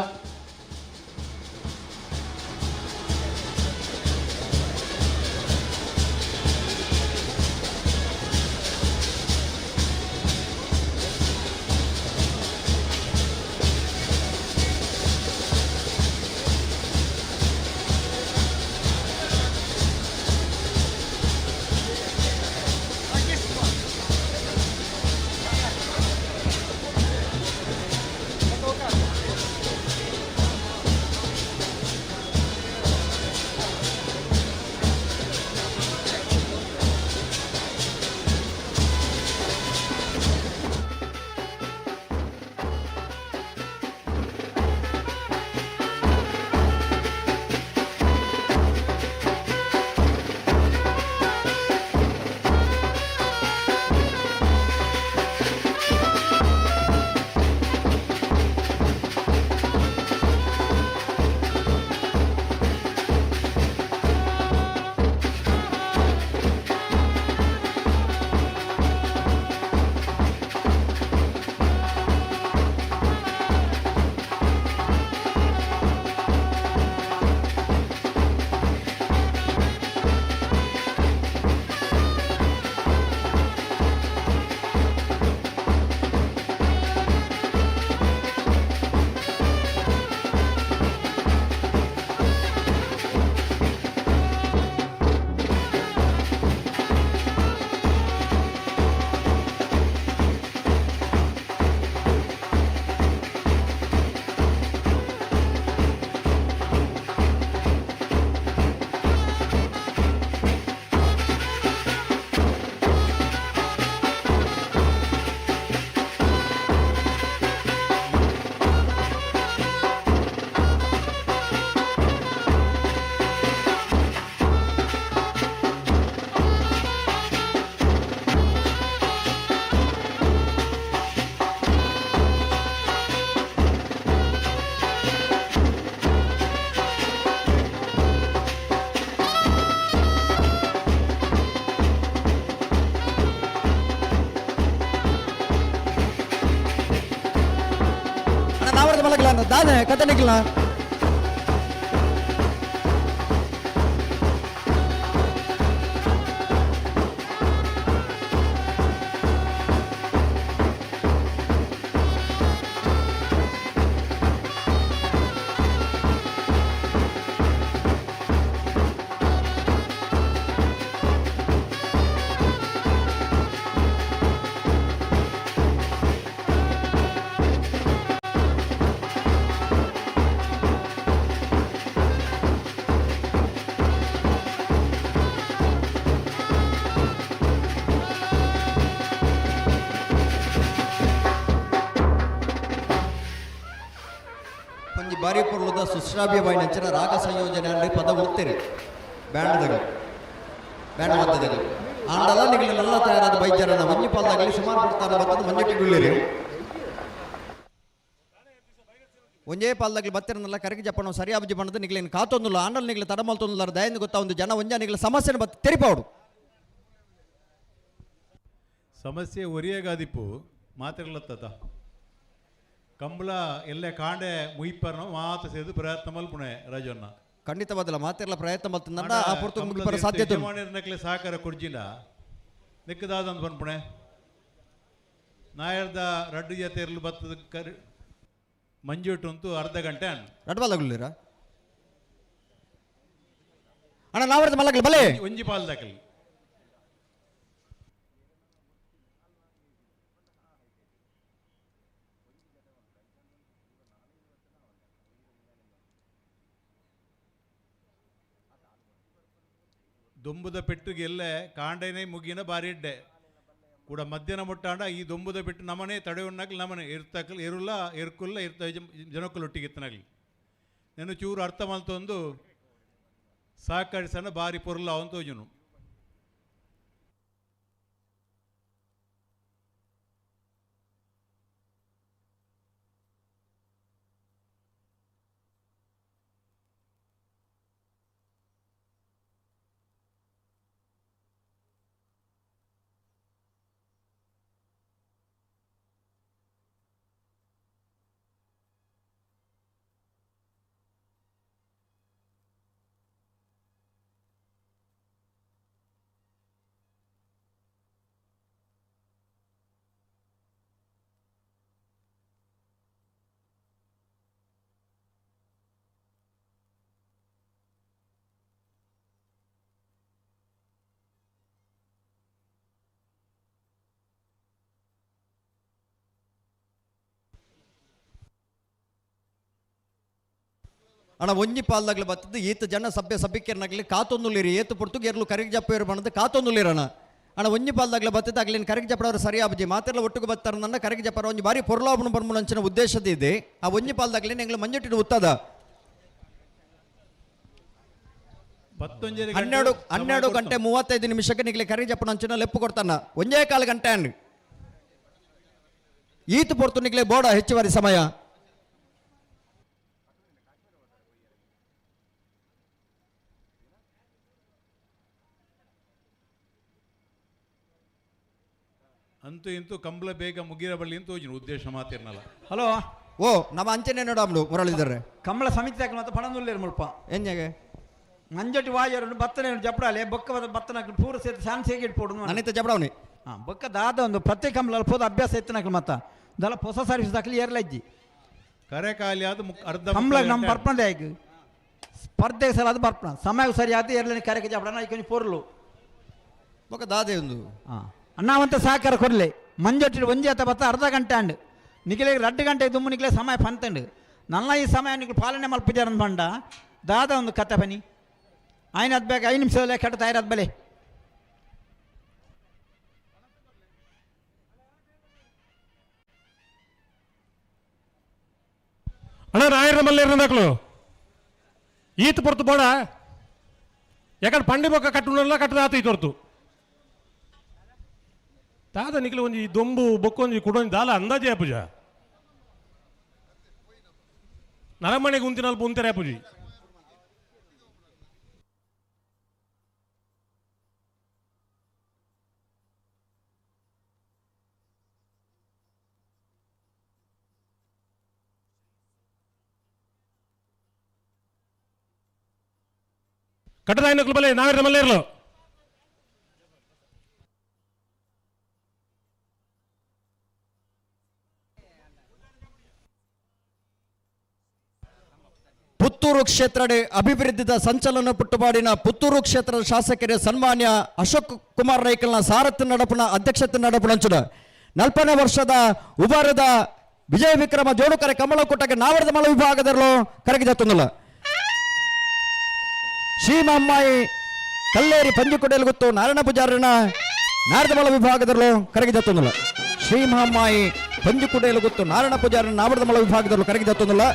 ದಾನೆ ಕತೆ ನಿಖಿಲ ಬಾರಿ ಪೊರ್ಲುದ ಸುಶ್ರಾವ್ಯವಾಯಿ ನಂಚಿನ ರಾಗ ಸಂಯೋಜನೆ ಅಂದ್ರೆ ಪದ ಉಡ್ತೀರಿ ಬ್ಯಾಂಡ್ದಾಗ ಬ್ಯಾಂಡ್ ವಾದ್ಯದಲ್ಲಿ ಆಂಡಲ ನಿಗಳೆಲ್ಲ ತಯಾರಾದ ಬೈಜರನ ಒಂಜಿ ಪಾಲ್ದಾಗಲಿ ಸುಮಾರು ಕೊಡ್ತಾರ ಬತ್ತದ ಮಂಜಟ್ಟಿಗುಳ್ಳಿರಿ ಒಂಜೇ ಪಾಲ್ದಾಗಲಿ ಬತ್ತಿರನಲ್ಲ ಕರಗಿ ಜಪ್ಪಣ ಸರಿಯಾಬಜಿ ಬಣ್ಣದ ನಿಗಲೇನು ಕಾತೊಂದುಲ್ಲ ಆಂಡಲ್ ನಿಗಲೆ ತಡಮಲ್ತೊಂದುಲ್ಲಾರ ದಯಂದು ಗೊತ್ತಾ ಒಂದು ಜನ ಒಂಜ ನಿಗಲ ಸಮಸ್ಯೆನ ಬತ್ತ ತೆರಿಪಾಡು ಸಮಸ್ಯೆ ಒರಿಯಗಾದಿಪ್ಪು ಮಾತಿರ್ಲತ್ತದ ಕಂಬಳ ಎಲ್ಲೇ ಕಾಂಡೆ ಮುಯಿಪ್ಪರ್ನ ಮಾತು ಸೇದು ಪ್ರಯತ್ನ ಮಲ್ಪುಣೆ ರಾಜಣ್ಣ ಖಂಡಿತವಾದಲ್ಲ ಮಾತಿರಲ್ಲ ಪ್ರಯತ್ನ ಮಲ್ತಂದ ಆ ಪುರ್ತು ಮುಗಿಪರ ಸಾಧ್ಯತೆ ಮಾಡಿರ್ನಕ್ಲೆ ಸಹಕಾರ ಕೊಡ್ಜಿನ ನೆಕ್ಕದಾದಂದು ಬಂದ್ಪುಣೆ ನಾಯರ್ದ ರಡ್ಡು ಜೊತೆ ಇರಲು ಬತ್ತದ ಕರಿ ಮಂಜುಟ್ಟಂತೂ ಅರ್ಧ ಗಂಟೆ ಅಣ್ಣ ರಡ್ಬಾಲಾಗುಳ್ಳಿರ ಅಣ್ಣ ನಾವರ್ದ ಮಲ್ಲಗಲಿ ಬಲೆ ಒಂಜಿ ಪಾಲ್ದಾಕಲಿ ದೊಂಬುದ ಪೆಟ್ಟಿಗೆ ಎಲ್ಲೇ ಕಾಂಡೇನೆ ಮುಗಿನ ಬಾರಿ ಇಡ್ಡೆ ಕೂಡ ಮಧ್ಯಾಹ್ನ ಮುಟ್ಟಾಂಡ ಈ ದೊಂಬುದ ಪೆಟ್ಟು ನಮನೆ ತಡೆಯೊಣ್ಣಾಗ್ಲಿ ನಮನೆ ಇರ್ತಕಲ್ ಎರುಲ್ಲ ಎರ್ಕುಲ್ಲ ಇರ್ತ ಜನಕ್ಕಲೊಟ್ಟಿಗೆತ್ತನಾಗ್ಲಿ ನಾನು ಚೂರು ಅರ್ಥ ಮಲ್ತೊಂದು ಸಹಕರಿಸನ ಬಾರಿ ಪೊರ್ಲ ಅವಂತ ಹೋಜನು ಅಣ್ಣ ಒಂಜಿ ಪಾಲ್ದಾಗ್ಲಿ ಬರ್ತದ್ದು ಈತ ಜನ ಸಭ್ಯ ಸಭ್ಯಕ್ಕೇರ್ನಾಗ್ಲಿ ಕಾತೊಂದುಲ್ಲಿರಿ ಏತು ಪುರ್ತು ಎರ್ಲು ಕರಿಗೆ ಜಪ್ಪ ಬಣ್ಣದ ಕಾತೊಂದುಲ್ಲಿರಣ ಅಣ್ಣ ಒಂಜಿ ಪಾಲ್ದಾಗ್ಲಿ ಬರ್ತದ್ದು ಆಗ್ಲಿ ಕರಿಗೆ ಜಪ್ಪಡವ್ರು ಸರಿಯಾಬಜಿ ಮಾತೆಲ್ಲ ಒಟ್ಟಿಗೆ ಬರ್ತಾರ ನನ್ನ ಕರಿಗೆ ಜಪ್ಪರ ಒಂಜಿ ಬಾರಿ ಪೊರ್ಲಾವಣು ಬರ್ಮುನಂಚಿನ ಉದ್ದೇಶದ ಇದೆ ಆ ಒಂಜಿ ಪಾಲ್ದಾಗ್ಲಿ ಎಂಗ್ಲು ಮಂಜುಟ್ಟಿನ ಉತ್ತದ 12 ಗಂಟೆ 35 ನಿಮಿಷಕ್ಕೆ ನಿಗ್ಲಿ ಕರಿಗೆ ಜಪ್ಪನ ಅಂಚಿನ ಲೆಪ್ಪು ಕೊಡ್ತಾನ ಒಂಜೇ ಕಾಲು ಗಂಟೆ ಅಂಡ್ ಈತ ಪೊರ್ತು ನಿಗ್ಲಿ ಬೋಡ ಹೆಚ್ಚುವರಿ ಸಮಯ ಅಂತೂ ಇಂತೂ ಕಂಬಳ ಬೇಗ ಮುಗಿರಬಳ್ಳಿ ಅಂತ ಹೋಜಿನ ಉದ್ದೇಶ ಮಾತಿರ್ನಲ್ಲ ಹಲೋ ಓ ನಮ್ಮ ಅಂಚನೆ ನೋಡಮ್ಲು ಮುರಳಿದ್ದಾರೆ ಕಂಬಳ ಸಮಿತಿ ಮತ್ತೆ ಪಣನುಲ್ಲೇರು ಮುಲ್ಪ ಎಂಜಾಗೆ ಮಂಜಟಿ ವಾಯರು ಬತ್ತನೆ ಜಪ್ಪಡಾಲೆ ಬೊಕ್ಕ ಬತ್ತನ ಪೂರ ಸೇರಿ ಶಾನ್ ಸೇಗಿ ಇಟ್ಪೋಡು ನನಿತ ಜಪ್ಪಡವನಿ ಬೊಕ್ಕ ದಾದ ಒಂದು ಪ್ರತಿ ಕಂಬಳ ಪೋದ ಅಭ್ಯಾಸ ಎತ್ತಿನಕ್ಲು ಮತ್ತ ದಲ ಹೊಸ ಸರ್ವಿಸ್ ದಾಖಲಿ ಏರ್ಲಜ್ಜಿ ಕರೆ ಖಾಲಿ ಆದ ಅರ್ಧ ಕಂಬಳ ನಮ್ಮ ಬರ್ಪಣದೆ ಆಯ್ಕೆ ಸ್ಪರ್ಧೆಗೆ ಸಲ ಅದು ಬರ್ಪಣ ಸಮಯ ಸರಿ ಆದ ಏರ್ಲನಿ ಕರೆಗೆ ಜಪ್ಪಡನ ಐಕೊಂಜಿ ಪೊರ್ಲು ಬೊಕ್ಕ ದಾದೆ ಒಂದು ಅಣ್ಣಾವಂತ ಸಹಕಾರ ಕೊಡಲಿ ಮಂಜೊಟ್ಟಿಡು ಒಂಜಿ ಅತ್ತ ಬತ್ತ ಅರ್ಧ ಗಂಟೆ ಅಂಡ್ ನಿಖಿಲೆ 2 ಗಂಟೆ ದುಮ್ಮು ನಿಖಿಲೆ ಸಮಯ ಪಂತಂಡು ನನ್ನ ಈ ಸಮಯ ನಿಖಿಲ್ ಪಾಲನೆ ಮಲ್ಪಿದ್ದಾರ ಬಂಡ ದಾದ ಒಂದು ಕತೆ ಬನ್ನಿ ಆಯ್ನ ಅದು ಬೇಕು 5 ನಿಮಿಷದಲ್ಲೇ ಕೆಟ್ಟ ತಯಾರಾದ ಬಲೆ ಅಣ್ಣ ರಾಯರ ಮಲ್ಲೇರದಾಕ್ಲು ಈತ ಪೊರ್ತು ಬೋಡ ಯಾಕಂದ್ರೆ ಪಂಡಿ ಬೊಕ್ಕ ಕಟ್ಟುನೆಲ್ಲ ಕಟ್ಟದಾತ ಈ ತೊರ್ತು ತಾದ ನಿಖಿಲ ಒಂಜಿ ದೊಂಬು ಬೊಕ್ಕೊಂಜಿ ಕುಡೊಂಜಿ ದಾಲ ಅಂದಾಜೆ ಪೂಜ ನರಮನೆಗೆ ಉಂತಿನಲ್ಲಿ ಪುಂತೆರೆ ಪೂಜಿ ಕಟ್ಟದಾಯಿನ ಬಲೆ ನಾವಿರ ಮಲ್ಲೆ ಇರಲು ಪುತ್ತೂರು ಕ್ಷೇತ್ರಡೆ ಅಭಿವೃದ್ಧಿದ ಸಂಚಲನ ಪುಟ್ಟುಪಾಡಿನ ಪುತ್ತೂರು ಕ್ಷೇತ್ರದ ಶಾಸಕರೇ ಸನ್ಮಾನ್ಯ ಅಶೋಕ್ ಕುಮಾರ್ ರೈಕಲ್ನ ಸಾರಥ್ಯ ನಡಪನ ಅಧ್ಯಕ್ಷತೆ ನಡಪಣಂಚುಡ 40 ವರ್ಷದ ಉಬಾರದ ವಿಜಯ ವಿಕ್ರಮ ಜೋಡುಕರೆ ಕಮಲಕೋಟಗೆ ನಾವರದ ಮಲ ವಿಭಾಗದಲ್ಲೂ ಕರಗಿದತ್ತೊಂದಲ್ಲ ಶ್ರೀಮಮ್ಮಾಯಿ ಕಲ್ಲೇರಿ ಪಂಜುಕೊಡೆಯಲ್ಲಿ ಗೊತ್ತು ನಾರಾಯಣ ಪೂಜಾರನ ನಾರದ ಮಲ ವಿಭಾಗದಲ್ಲೂ ಕರಗಿದತ್ತೊಂದಲ್ಲ ಶ್ರೀಮಮ್ಮಾಯಿ ಪಂಜುಕೊಡೆಯಲ್ಲಿ ಗೊತ್ತು ನಾರಾಯಣ ಪೂಜಾರನ ನಾವರದ ಮಲ ವಿಭಾಗದಲ್ಲೂ ಕರಗಿದತ್ತೊಂದಲ್ಲ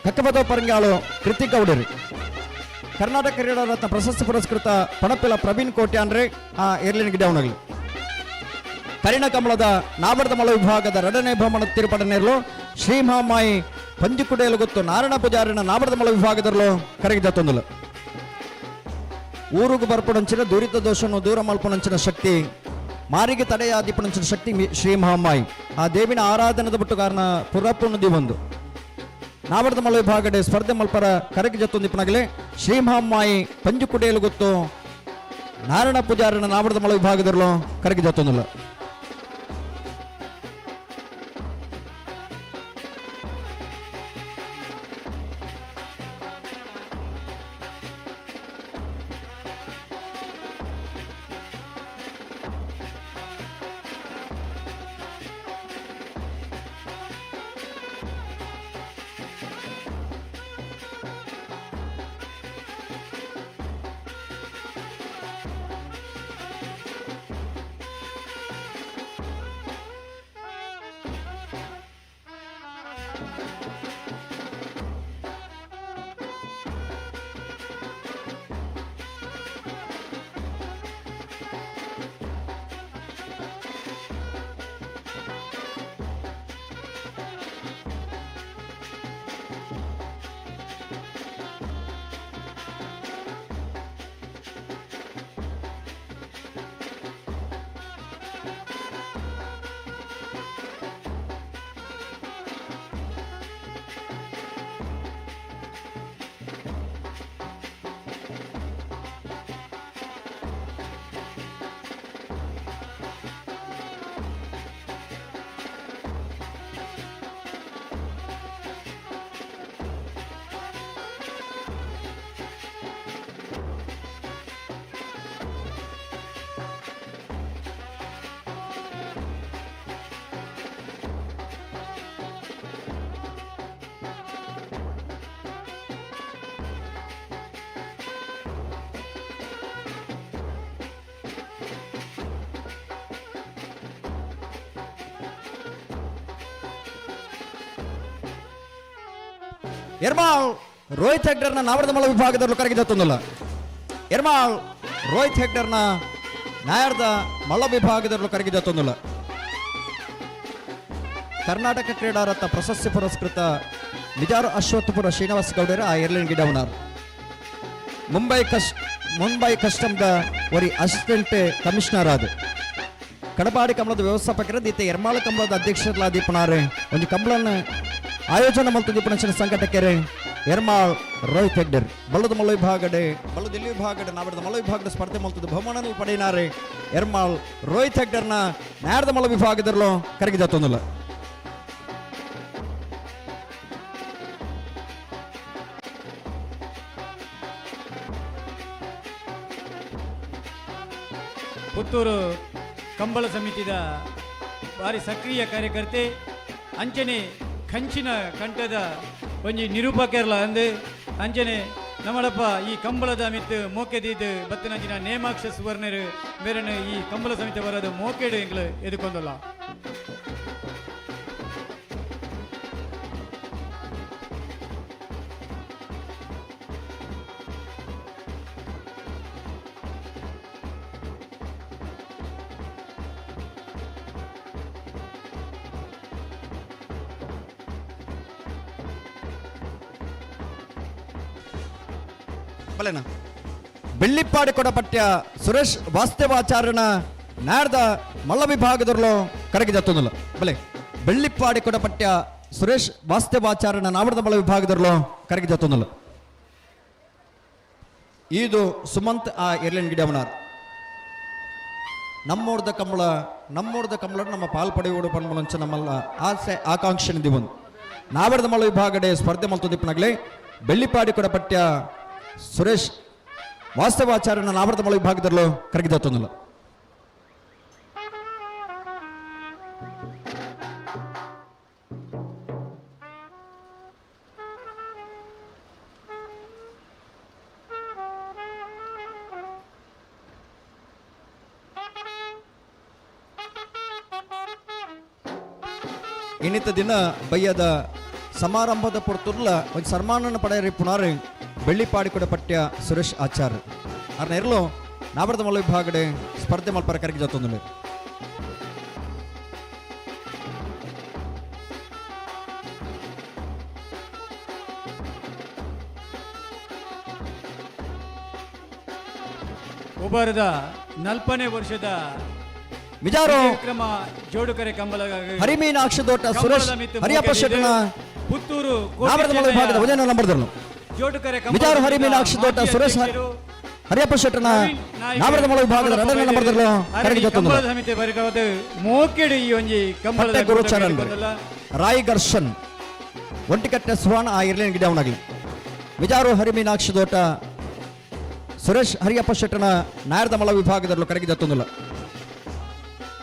ಕಕ್ಕಬದ ಪರಂಗಾಳು ಕೃತಿಕ ಉಡೇರಿ ಕರ್ನಾಟಕ ಕ್ರೀಡಾ ರತ್ನ ಪ್ರಶಸ್ತಿ ಪುರಸ್ಕೃತ ಪಣಪಿಲ ಪ್ರವೀಣ್ ಕೋಟ್ಯಾನ್ರೆ ಆ ಏರ್ಲಿನ ಗಿಡವಣಗಳು ಕರಿಣ ಕಮಲದ ನಾಬರದ ಮಲ ವಿಭಾಗದ 2ನೇ ಬಹುಮಾನ ತಿರುಪಡನೇರಲು ಶ್ರೀಮಹಾಮಾಯಿ ಪಂಜಿಕುಡೆಯಲು ಗೊತ್ತು ನಾರಾಯಣ ಪೂಜಾರಿನ ನಾಬರದ ಮಲ ವಿಭಾಗದಲ್ಲೂ ಕರಗಿದ ತೊಂದಲು ಊರುಗು ಬರ್ಪಡಂಚಿನ ದುರಿತ ದೋಷವನ್ನು ದೂರ ಮಲ್ಪಣಂಚಿನ ಶಕ್ತಿ ಮಾರಿಗೆ ತಡೆಯಾದಿಪಣಂಚಿನ ಶಕ್ತಿ ಶ್ರೀಮಹಾಮಾಯಿ ಆ ದೇವಿನ ಆರಾಧನದ ಬಿಟ್ಟು ಕಾರಣ ಪುರಪ್ಪುನದಿ ಒಂದು ನಾವರದ ಮಲ ವಿಭಾಗಡೆ ಸ್ಪರ್ಧೆ ಮಲ್ಪರ ಕರಗಿ ಜತ್ತೊಂದಿಪ್ಪನಾಗಲೇ ಶ್ರೀಮಹಾಮಾಯಿ ಪಂಜು ಕುಡಿಯಲು ಗೊತ್ತು ನಾರಾಯಣ ಪೂಜಾರಿನ ನಾವರದ ಮಲ ವಿಭಾಗದಲ್ಲೂ ಕರಗಿ ಜತ್ತೊಂದಿಲ್ಲ ಎರ್ಮಾಳ್ ರೋಹಿತ್ ಹೆಗ್ಡರ್ನ ನಾವರದ ಮಲ ವಿಭಾಗದಲ್ಲೂ ಕರಗಿದತ್ತೊಂದಲ್ಲ ಎರ್ಮಾಳ್ ರೋಹಿತ್ ಹೆಗ್ಡರ್ನ ನಾಯರ್ದ ಮಳ ವಿಭಾಗದಲ್ಲೂ ಕರಗಿದತ್ತೊಂದಲ್ಲ ಕರ್ನಾಟಕ ಕ್ರೀಡಾ ರತ್ನ ಪ್ರಶಸ್ತಿ ಪುರಸ್ಕೃತ ನಿಜಾರು ಅಶ್ವತ್ಥಪುರ ಶ್ರೀನಿವಾಸ ಗೌಡರ ಆ ಏರ್ಲೈನ್ ಗಿಡವನಾರ್ ಮುಂಬೈ ಕಸ್ಟಮ್ದ ಒರಿ ಅಸಿಸ್ಟೆಂಟ್ ಕಮಿಷನರ್ ಆದ ಕಡಪಾಡಿ ಕಮಲದ ವ್ಯವಸ್ಥಾಪಕರ ಈತ ಎರ್ಮಾಳ ಕಮಲದ ಅಧ್ಯಕ್ಷರಾದೀಪನಾರೆ ಒಂದು ಕಮಲನ್ನ ಆಯೋಜನೆ ಮಲ್ತದೀಪನ ಸಂಘಟಕರೇ ಎರ್ಮಾಳ್ ರೋಹಿತ್ ಹೆಗ್ಡರ್ ಬಳ್ಳದ ಮಲ್ಲ ವಿಭಾಗಡೆ ಬಳ್ಳದಲ್ಲಿ ವಿಭಾಗಡೆ ನಾವರದ ಮಲ್ಲ ವಿಭಾಗದ ಸ್ಪರ್ಧೆ ಮಲ್ತದ ಬಹುಮಾನ ಪಡೆಯಿನಾರೆ ಎರ್ಮಾಳ್ ರೋಹಿತ್ ಹೆಗ್ಡರ್ನ ನ್ಯಾರದ ಮಲ್ಲ ವಿಭಾಗದಲ್ಲೂ ಕರಗಿದತ್ತೊಂದಲ್ಲ ಪುತ್ತೂರು ಕಂಬಳ ಸಮಿತಿದ ಭಾರಿ ಸಕ್ರಿಯ ಕಾರ್ಯಕರ್ತೆ ಅಂಚನೆ ಕಂಚಿನ ಕಂಠದ ಒಂಜಿ ನಿರೂಪಕರ್ಲ ಅಂದು ಅಂಚನೆ ನಮ್ಮಳಪ್ಪ ಈ ಕಂಬಳದ ಮಿತ್ತು ಮೋಕೆದಿದ್ದು ಬತ್ತಿನಂಚಿನ ನೇಮಾಕ್ಷ ಸುವರ್ಣರು ಬೇರೆ ಈ ಕಂಬಳ ಸಮಿತಿ ಬರೋದು ಮೋಕೆಡು ಎಂಗ್ಲು ಎದುಕೊಂಡಲ್ಲ ಬಲೆನ ಬೆಳ್ಳಿಪ್ಪಾಡಿ ಕೊಡಪಟ್ಯ ಸುರೇಶ್ ವಾಸ್ತವಾಚಾರ್ಯನ ನಾಡ್ದ ಮಲ್ಲ ವಿಭಾಗದಲ್ಲೂ ಕರಗಿದತ್ತೊಂದಲ್ಲ ಬಲೆ ಬೆಳ್ಳಿಪ್ಪಾಡಿ ಕೊಡಪಟ್ಯ ಸುರೇಶ್ ವಾಸ್ತವಾಚಾರ್ಯನ ನಾವರದ ಮಲ್ಲ ವಿಭಾಗದಲ್ಲೂ ಕರಗಿದತ್ತೊಂದಲ್ಲ ಇದು ಸುಮಂತ್ ಆ ಎರ್ಲೆನ್ ಗಿಡಮನಾರ್ ನಮ್ಮೋರ್ದ ಕಂಬಳ ನಮ್ಮ ಪಾಲ್ಪಡೆಯೋಡು ಪನ್ಮುಲಂಚ ನಮ್ಮಲ್ಲ ಆಸೆ ಆಕಾಂಕ್ಷೆ ನಿಧಿವೊಂದು ನಾವರ್ದ ಮಳ ವಿಭಾಗಡೆ ಸ್ಪರ್ಧೆ ಮಲ್ತೊಂದಿಪ್ಪನಾಗಲೇ ಬೆಳ್ಳಿಪಾಡಿ ಕೂಡ ಪಠ್ಯ ಸುರೇಶ್ ವಾಸ್ತವಾಚಾರ್ಯನ ನಾವರ್ದ ಮಳ ವಿಭಾಗದಲ್ಲೂ ಕರಗಿದತ್ತೊಂದಿಲ್ಲ ಇನ್ನಿತ ದಿನ ಬಯ್ಯದ ಸಮಾರಂಭದ ಪುರ್ತುರ್ಲ ಒಂದು ಸನ್ಮಾನನ ಪಡೆಯರಿ ಪುನಾರು ಬೆಳ್ಳಿಪಾಡಿಕೊಡ ಪಠ್ಯ ಸುರೇಶ್ ಆಚಾರ್ಯ ಅರ್ನ ಇರಲು ನಾವರ್ದ ಮಲ್ಲ ವಿಭಾಗಡೆ ಸ್ಪರ್ಧೆ ಮಲ್ಪರ ಕರಗಿ ಜೊತ್ತೊಂದು ಒಬ್ಬರದ 40ನೇ ವರ್ಷದ ಮಿಜಾರೋ ಕ್ರಮ ಜೋಡುಕರೆ ಕಂಬಳ ಹರಿಮೀನಾಕ್ಷ ದೋಟ ಸುರೇಶ್ ಹರಿಯಪ್ಪ ಶೆಟ್ಟನ ಪುತ್ತೂರು ನಾವರ್ದ ಮಲ್ಲ ವಿಭಾಗದ ವಜನ ನಂಬರ್ದನು ಜೋಡುಕರೆ ಮಿಜಾರೋ ಹರಿಮೀನಾಕ್ಷ ದೋಟ ಸುರೇಶ್ ಹರಿಯಪ್ಪ ಶೆಟ್ಟನ ನಾವರ್ದ ಮಲ್ಲ ವಿಭಾಗದ ಎರಡನೇ ನಂಬರ್ದಲು ಕರಗಿ ಜೊತ್ತೊಂದು ಸಮಿತಿ ಬರಿಕವದ ಮೋಕೆಡಿ ಈ ಒಂಜಿ ಕಂಬಳದ ಗುರುಚರಣ ರಾಯ್ ಗರ್ಷನ್ ಒಂಟಿಕಟ್ಟೆ ಸುವಾಣ ಆ ಇರ್ಲೇನ್ ಗಿಡವನಾಗಲಿ ಮಿಜಾರೋ ಹರಿಮೀನಾಕ್ಷ ದೋಟ ಸುರೇಶ್ ಹರಿಯಪ್ಪ ಶೆಟ್ಟನ ನಾಯರ್ದ ಮಲ್ಲ ವಿಭಾಗದಲ್ಲೂ ಕರಗಿ ಜೊತ್ತೊಂದಿಲ್ಲ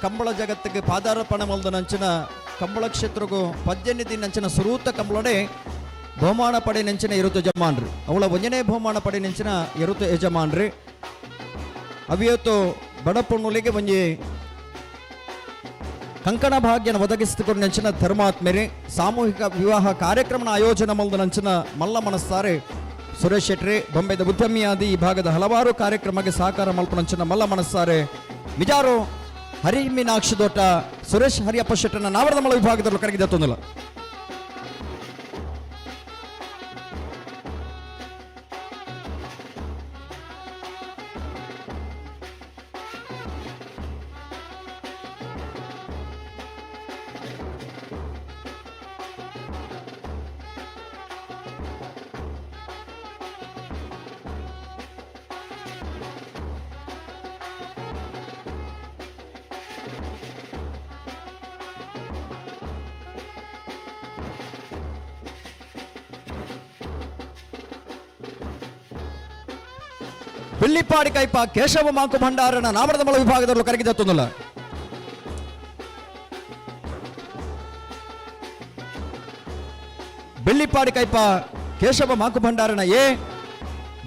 ಕಂಬಳ ಜಗತ್ತಿಗೆ ಪಾದಾರ್ಪಣೆ ಮಲ್ದ ನಂಚಿನ ಕಂಬಳ ಕ್ಷೇತ್ರಗೂ 18 ನಂಚಿನ ಸುರೂತ ಕಂಬಳಡೆ ಬಹುಮಾನ ಪಡೆ ನೆಂಚಿನ ಇರುತ್ತ ಯಜಮಾನ್ರಿ ಅವಳ ಒಂಜನೇ ಬಹುಮಾನ ಪಡೆ ನೆಂಚಿನ ಇರುತ್ತ ಯಜಮಾನ್ರಿ ಅವಿಯತ್ತು ಬಡಪಣ್ಣುಲಿಗೆ ಒಂಜಿ ಕಂಕಣ ಭಾಗ್ಯನ ಒದಗಿಸಿಕೊಂಡು ನೆಂಚಿನ ಧರ್ಮಾತ್ಮೆರಿ ಸಾಮೂಹಿಕ ವಿವಾಹ ಕಾರ್ಯಕ್ರಮನ ಆಯೋಜನೆ ಮಲ್ದ ನಂಚಿನ ಮಲ್ಲ ಮನಸ್ಸಾರೆ ಸುರೇಶ್ ಶೆಟ್ಟಿ ಬೊಂಬೆದ ಉದ್ಯಮಿಯಾದಿ ಈ ಭಾಗದ ಹಲವಾರು ಕಾರ್ಯಕ್ರಮಕ್ಕೆ ಸಹಕಾರ ಮಲ್ಪನಂಚಿನ ಮಲ್ಲ ಮನಸ್ಸಾರೆ ಮಿಜಾರು ಹರಿಮೀನಾಕ್ಷ ದೋಟ ಸುರೇಶ್ ಹರಿಯಪ್ಪ ಶೆಟ್ಟನ ನಾವರ್ದ ಮಳ ವಿಭಾಗದಲ್ಲೂ ಕರಗಿದ ತೊಂದಿಲ್ಲ ಬೆಳ್ಳಿಪಾಡಿ ಕೈಪ ಕೇಶವ ಮಾಂಕು ಭಂಡಾರನ ನಾಮರದ ಮಳ ವಿಭಾಗದಲ್ಲೂ ಕರಗಿದ ತೊಂದಿಲ್ಲ ಬೆಳ್ಳಿಪಾಡಿ ಕೈಪ ಕೇಶವ ಮಾಂಕು ಭಂಡಾರನ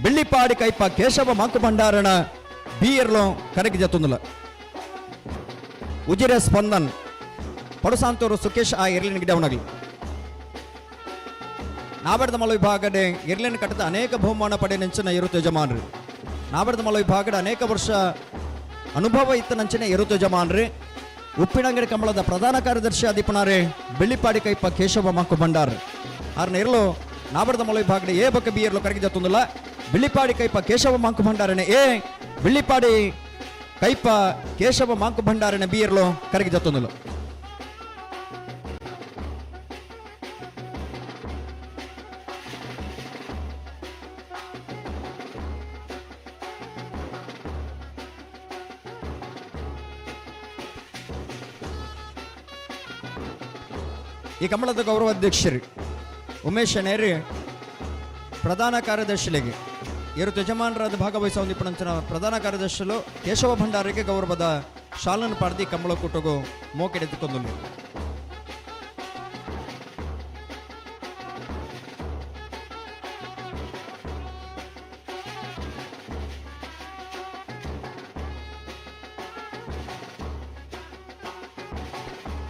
ಬೆಳ್ಳಿಪಾಡಿ ಕೈಪ ಕೇಶವ ಮಾಂಕು ಭಂಡಾರನ ಬಿಯರ್ಲು ಕರಗಿದ ತೊಂದಿಲ್ಲ ಉಜಿರೆ ಸ್ಪಂದನ್ ಪಡುಸಾಂತೂರು ಸುಕೇಶ್ ಆ ಎರ್ಲಿನ ಗಿಡವನಾಗಲಿ ನಾವರ್ದ ಮಳ ವಿಭಾಗಡೆ ಎರ್ಲಿನ ಕಟ್ಟದ ಅನೇಕ ಬಹುಮಾನ ಪಡೆ ನೆಂಚಿನ ಇರುತ್ತ ಯಜಮಾನ್ರಿ ನಾವರ್ದ ಮಲ ವಿಭಾಗದ ಅನೇಕ ವರ್ಷ ಅನುಭವ ಇತ್ತ ನಂಚಿನ ಇರುತ್ತ ಯಜಮಾನ್ರಿ ಉಪ್ಪಿನಂಗಡಿ ಕಂಬಳದ ಪ್ರಧಾನ ಕಾರ್ಯದರ್ಶಿ ಅಧಿಪನಾರೆ ಬೆಳ್ಳಿಪಾಡಿ ಕೈಪ ಕೇಶವ ಮಾಕು ಭಂಡಾರ ಆರ್ನ ಇರಲು ನಾವರ್ದ ಮಲ ವಿಭಾಗದ ಬಕ್ಕ ಬಿಯರ್ಲು ಕರಗಿದ ತೊಂದಿಲ್ಲ ಬೆಳ್ಳಿಪಾಡಿ ಕೈಪ ಕೇಶವ ಮಾಂಕು ಭಂಡಾರನೆ ಬೆಳ್ಳಿಪಾಡಿ ಕೈಪ ಕೇಶವ ಮಾಂಕು ಭಂಡಾರನೆ ಬಿಯರ್ಲು ಕರಗಿದ ತೊಂದಿಲ್ಲ ಈ ಕಂಬಳದ ಗೌರವಾಧ್ಯಕ್ಷರು ಉಮೇಶ್ ನೇರಿ ಪ್ರಧಾನ ಕಾರ್ಯದರ್ಶಿಗಳಿಗೆ ಇವರು ಯಜಮಾನರಾದ ಭಾಗವಹಿಸ ಹೊಂದಿಪ್ಪನಂಚಿನ ಪ್ರಧಾನ ಕಾರ್ಯದರ್ಶಿಗಳು ಕೇಶವ ಭಂಡಾರಿಗೆ ಗೌರವದ ಶಾಲನ್ನು ಪಡೆದು ಕಂಬಳ ಕೊಟ್ಟಗು ಮೋಕೆಡೆದುಕೊಂಡು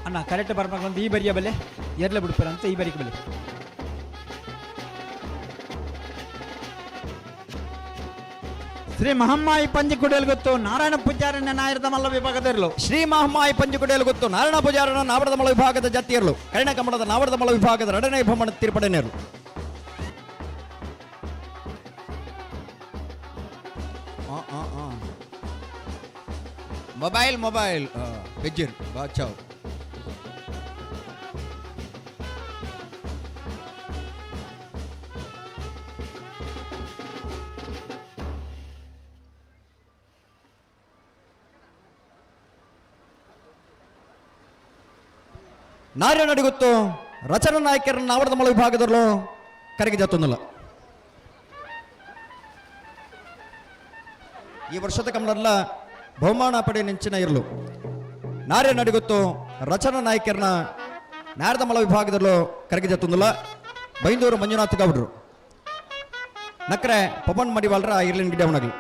ಅಣ್ಣ ಕರೆಕ್ಟ್ ಬರ್ಬೇಕಂತ ಈ ಬರಿಯ ಬಲೆ ಎರಲೆ ಬಿಡ್ಪಾರ ಅಂತ ಈ ಬರಿಕೆ ಬಲೆ ಶ್ರೀ ಮಹಮ್ಮಾಯಿ ಪಂಜಿ ಕುಡಿಯಲು ಗೊತ್ತು ನಾರಾಯಣ ಪೂಜಾರನ ನಾಯರದ ಮಲ್ಲ ವಿಭಾಗದಲ್ಲೂ ಶ್ರೀ ಮಹಮ್ಮಾಯಿ ಪಂಜಿ ಕುಡಿಯಲು ಗೊತ್ತು ನಾರಾಯಣ ಪೂಜಾರನ ನಾವರದ ಮಲ್ಲ ವಿಭಾಗದ ಜತಿಯರ್ಲು ಕರ್ಣ ಕಮಲದ ನಾವರದ ಮಲ್ಲ ವಿಭಾಗದ ಎರಡನೇ ಬಹುಮಾನ ತೀರ್ಪಡೆನೇರು ಮೊಬೈಲ್ ಬೆಜ್ಜಿರ್ ಬಾಚಾವ್ ನಾರ್ಯ ನಡಿಗುತ್ತು ರಚನಾ ನಾಯಕರನ್ನ ನಾವಡದ ಮಳ ವಿಭಾಗದಲ್ಲೂ ಕರೆಗೆ ಜತ್ತೊಂದಿಲ್ಲ. ಈ ವರ್ಷದ ಕಮಲಲ್ಲ ಬಹುಮಾನ ಪಡೆ ನೆಂಚಿನ ಇರಲು ನಾರ್ಯ ನಡಿಗುತ್ತು ರಚನಾ ನಾಯಕರನ್ನ ನಾರದ ಮಳ ವಿಭಾಗದಲ್ಲೂ ಕರೆಗೆ ಜತ್ತೊಂದಿಲ್ಲ. ಬೈಂದೂರು ಮಂಜುನಾಥ್ ಗೌಡ್ರು ನಕ್ರೆ ಪವನ್ ಮಡಿವಾಲ್ರ ಇರ್ಲಿನ ಗಿಡ ಅವನಾಗಲಿ.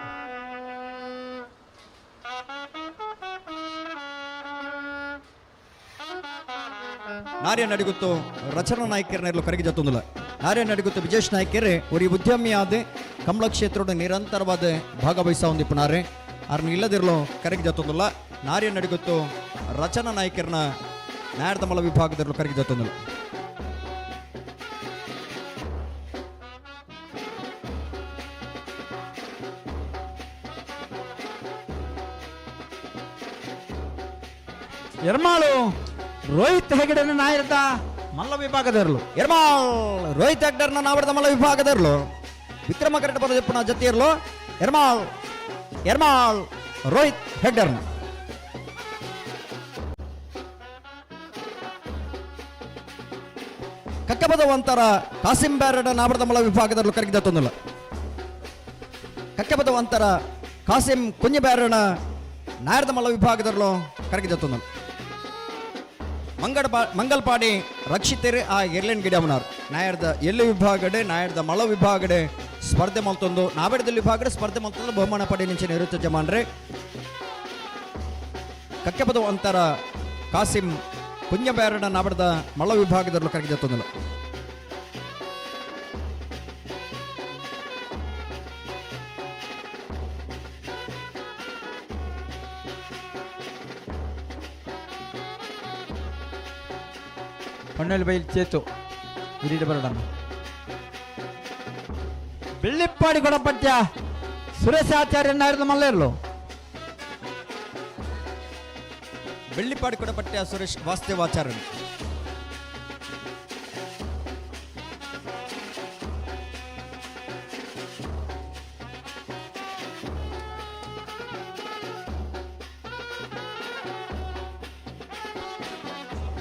ನಾರ್ಯ ನಡಿಗುತ್ತು ರಚನಾ ನಾಯಕರನ್ನ ಕರೆಗೆ ಜತ್ತೊಂದಿಲ್ಲ. ನಾರ್ಯ ನಡಿಗುತ್ತು ವಿಜೇಶ್ ನಾಯಕರೇ ಒರಿ ಉದ್ಯಮಿ ಆದ ಕಮಲ ಕ್ಷೇತ್ರದ ನಿರಂತರವಾದ ಭಾಗವಹಿಸ ಹೊಂದಿಪ್ಪನಾರೆ ಅವ್ರನ್ನ ಇಲ್ಲದಿರಲು ಕರೆಗೆ ಜತ್ತೊಂದಿಲ್ಲ. ನಾರ್ಯ ನಡಿಗುತ್ತು ರಚನಾ ನಾಯಕರನ್ನ ನಾರದ ಮಲ ವಿಭಾಗದಲ್ಲೂ ಕರೆಗೆ ಜತ್ತೊಂದಿಲ್ಲ. ಎರ್ಮಾಳು ರೋಹಿತ್ ಹೆಗಡೆನ ನಾಯರದ ಮಲ್ಲ ವಿಭಾಗದರ್ಲು ಎರ್ಮಾಳ್ ರೋಹಿತ್ ಹೆಗ್ಡರ್ನ ನಾವಡದ ಮಲ್ಲ ವಿಭಾಗದರ್ಲು ವಿಕ್ರಮ ಕರೆಕ್ಟ್ ಬರೋದಪ್ಪನ ಜೊತೆ ಇರಲು ಎರ್ಮಾಳ್ ರೋಹಿತ್ ಹೆಗ್ಡರ್ನ ಕಕ್ಕಬದವಂತರ ಕಾಸಿಂ ಬ್ಯಾರಡ ನಾವಡದ ಮಲ್ಲ ವಿಭಾಗದರ್ಲು ಕರೆಗೆ ಜತ್ತೊಂದಿಲ್ಲ. ಕಕ್ಕಬದವಂತರ ಕಾಸಿಂ ಕುಂಜ ಬ್ಯಾರಣ ನಾಯರದ ಮಲ್ಲ ವಿಭಾಗದರ್ಲು ಕರೆಗೆ ಜತ್ತೊಂದಿಲ್ಲ. ಮಂಗಲ್ಪಾಡಿ ರಕ್ಷಿತರೆ ಆ ಎರ್ಲೆನ್ ಗಿಡಮನಾರ್ ನಾಯರ್ದ ಎಲ್ಲಿ ವಿಭಾಗಡೆ ನಾಯರ್ದ ಮಳ ವಿಭಾಗಡೆ ಸ್ಪರ್ಧೆ ಮಲ್ತೊಂದು ನಾವೆಡದಲ್ಲಿ ವಿಭಾಗಡೆ ಸ್ಪರ್ಧೆ ಮಲ್ತೊಂದು ಬಹುಮಾನ ಪಡೆ ನಿಂಚಿನ ಇರುತ್ತೆ ಜಮಾನ್ರೆ. ಕಕ್ಕೆಪದ ಅಂತರ ಕಾಸಿಂ ಕುಂಜಬ್ಯಾರಣ ನಾಬಡದ ಮಳ ವಿಭಾಗದಲ್ಲೂ ಕರೆಗೆ ಜತ್ತೊಂದಿಲ್ಲ. ಪಣ್ಣಲ್ಲಿ ಬೈಲ್ ಚೇತು ಹಿರಿಯ ಬರೋಣ ಬೆಳ್ಳಿಪ್ಪಾಡಿ ಕೊಡಪಟ್ಯ ಸುರೇಶ್ ಆಚಾರ್ಯ ನಾಯರದ ಮಲ್ಲ ಇರಲು ಬೆಳ್ಳಿಪಾಡಿ ಕೊಡಪಟ್ಯ ಸುರೇಶ್ ವಾಸ್ತವಾಚಾರ್ಯ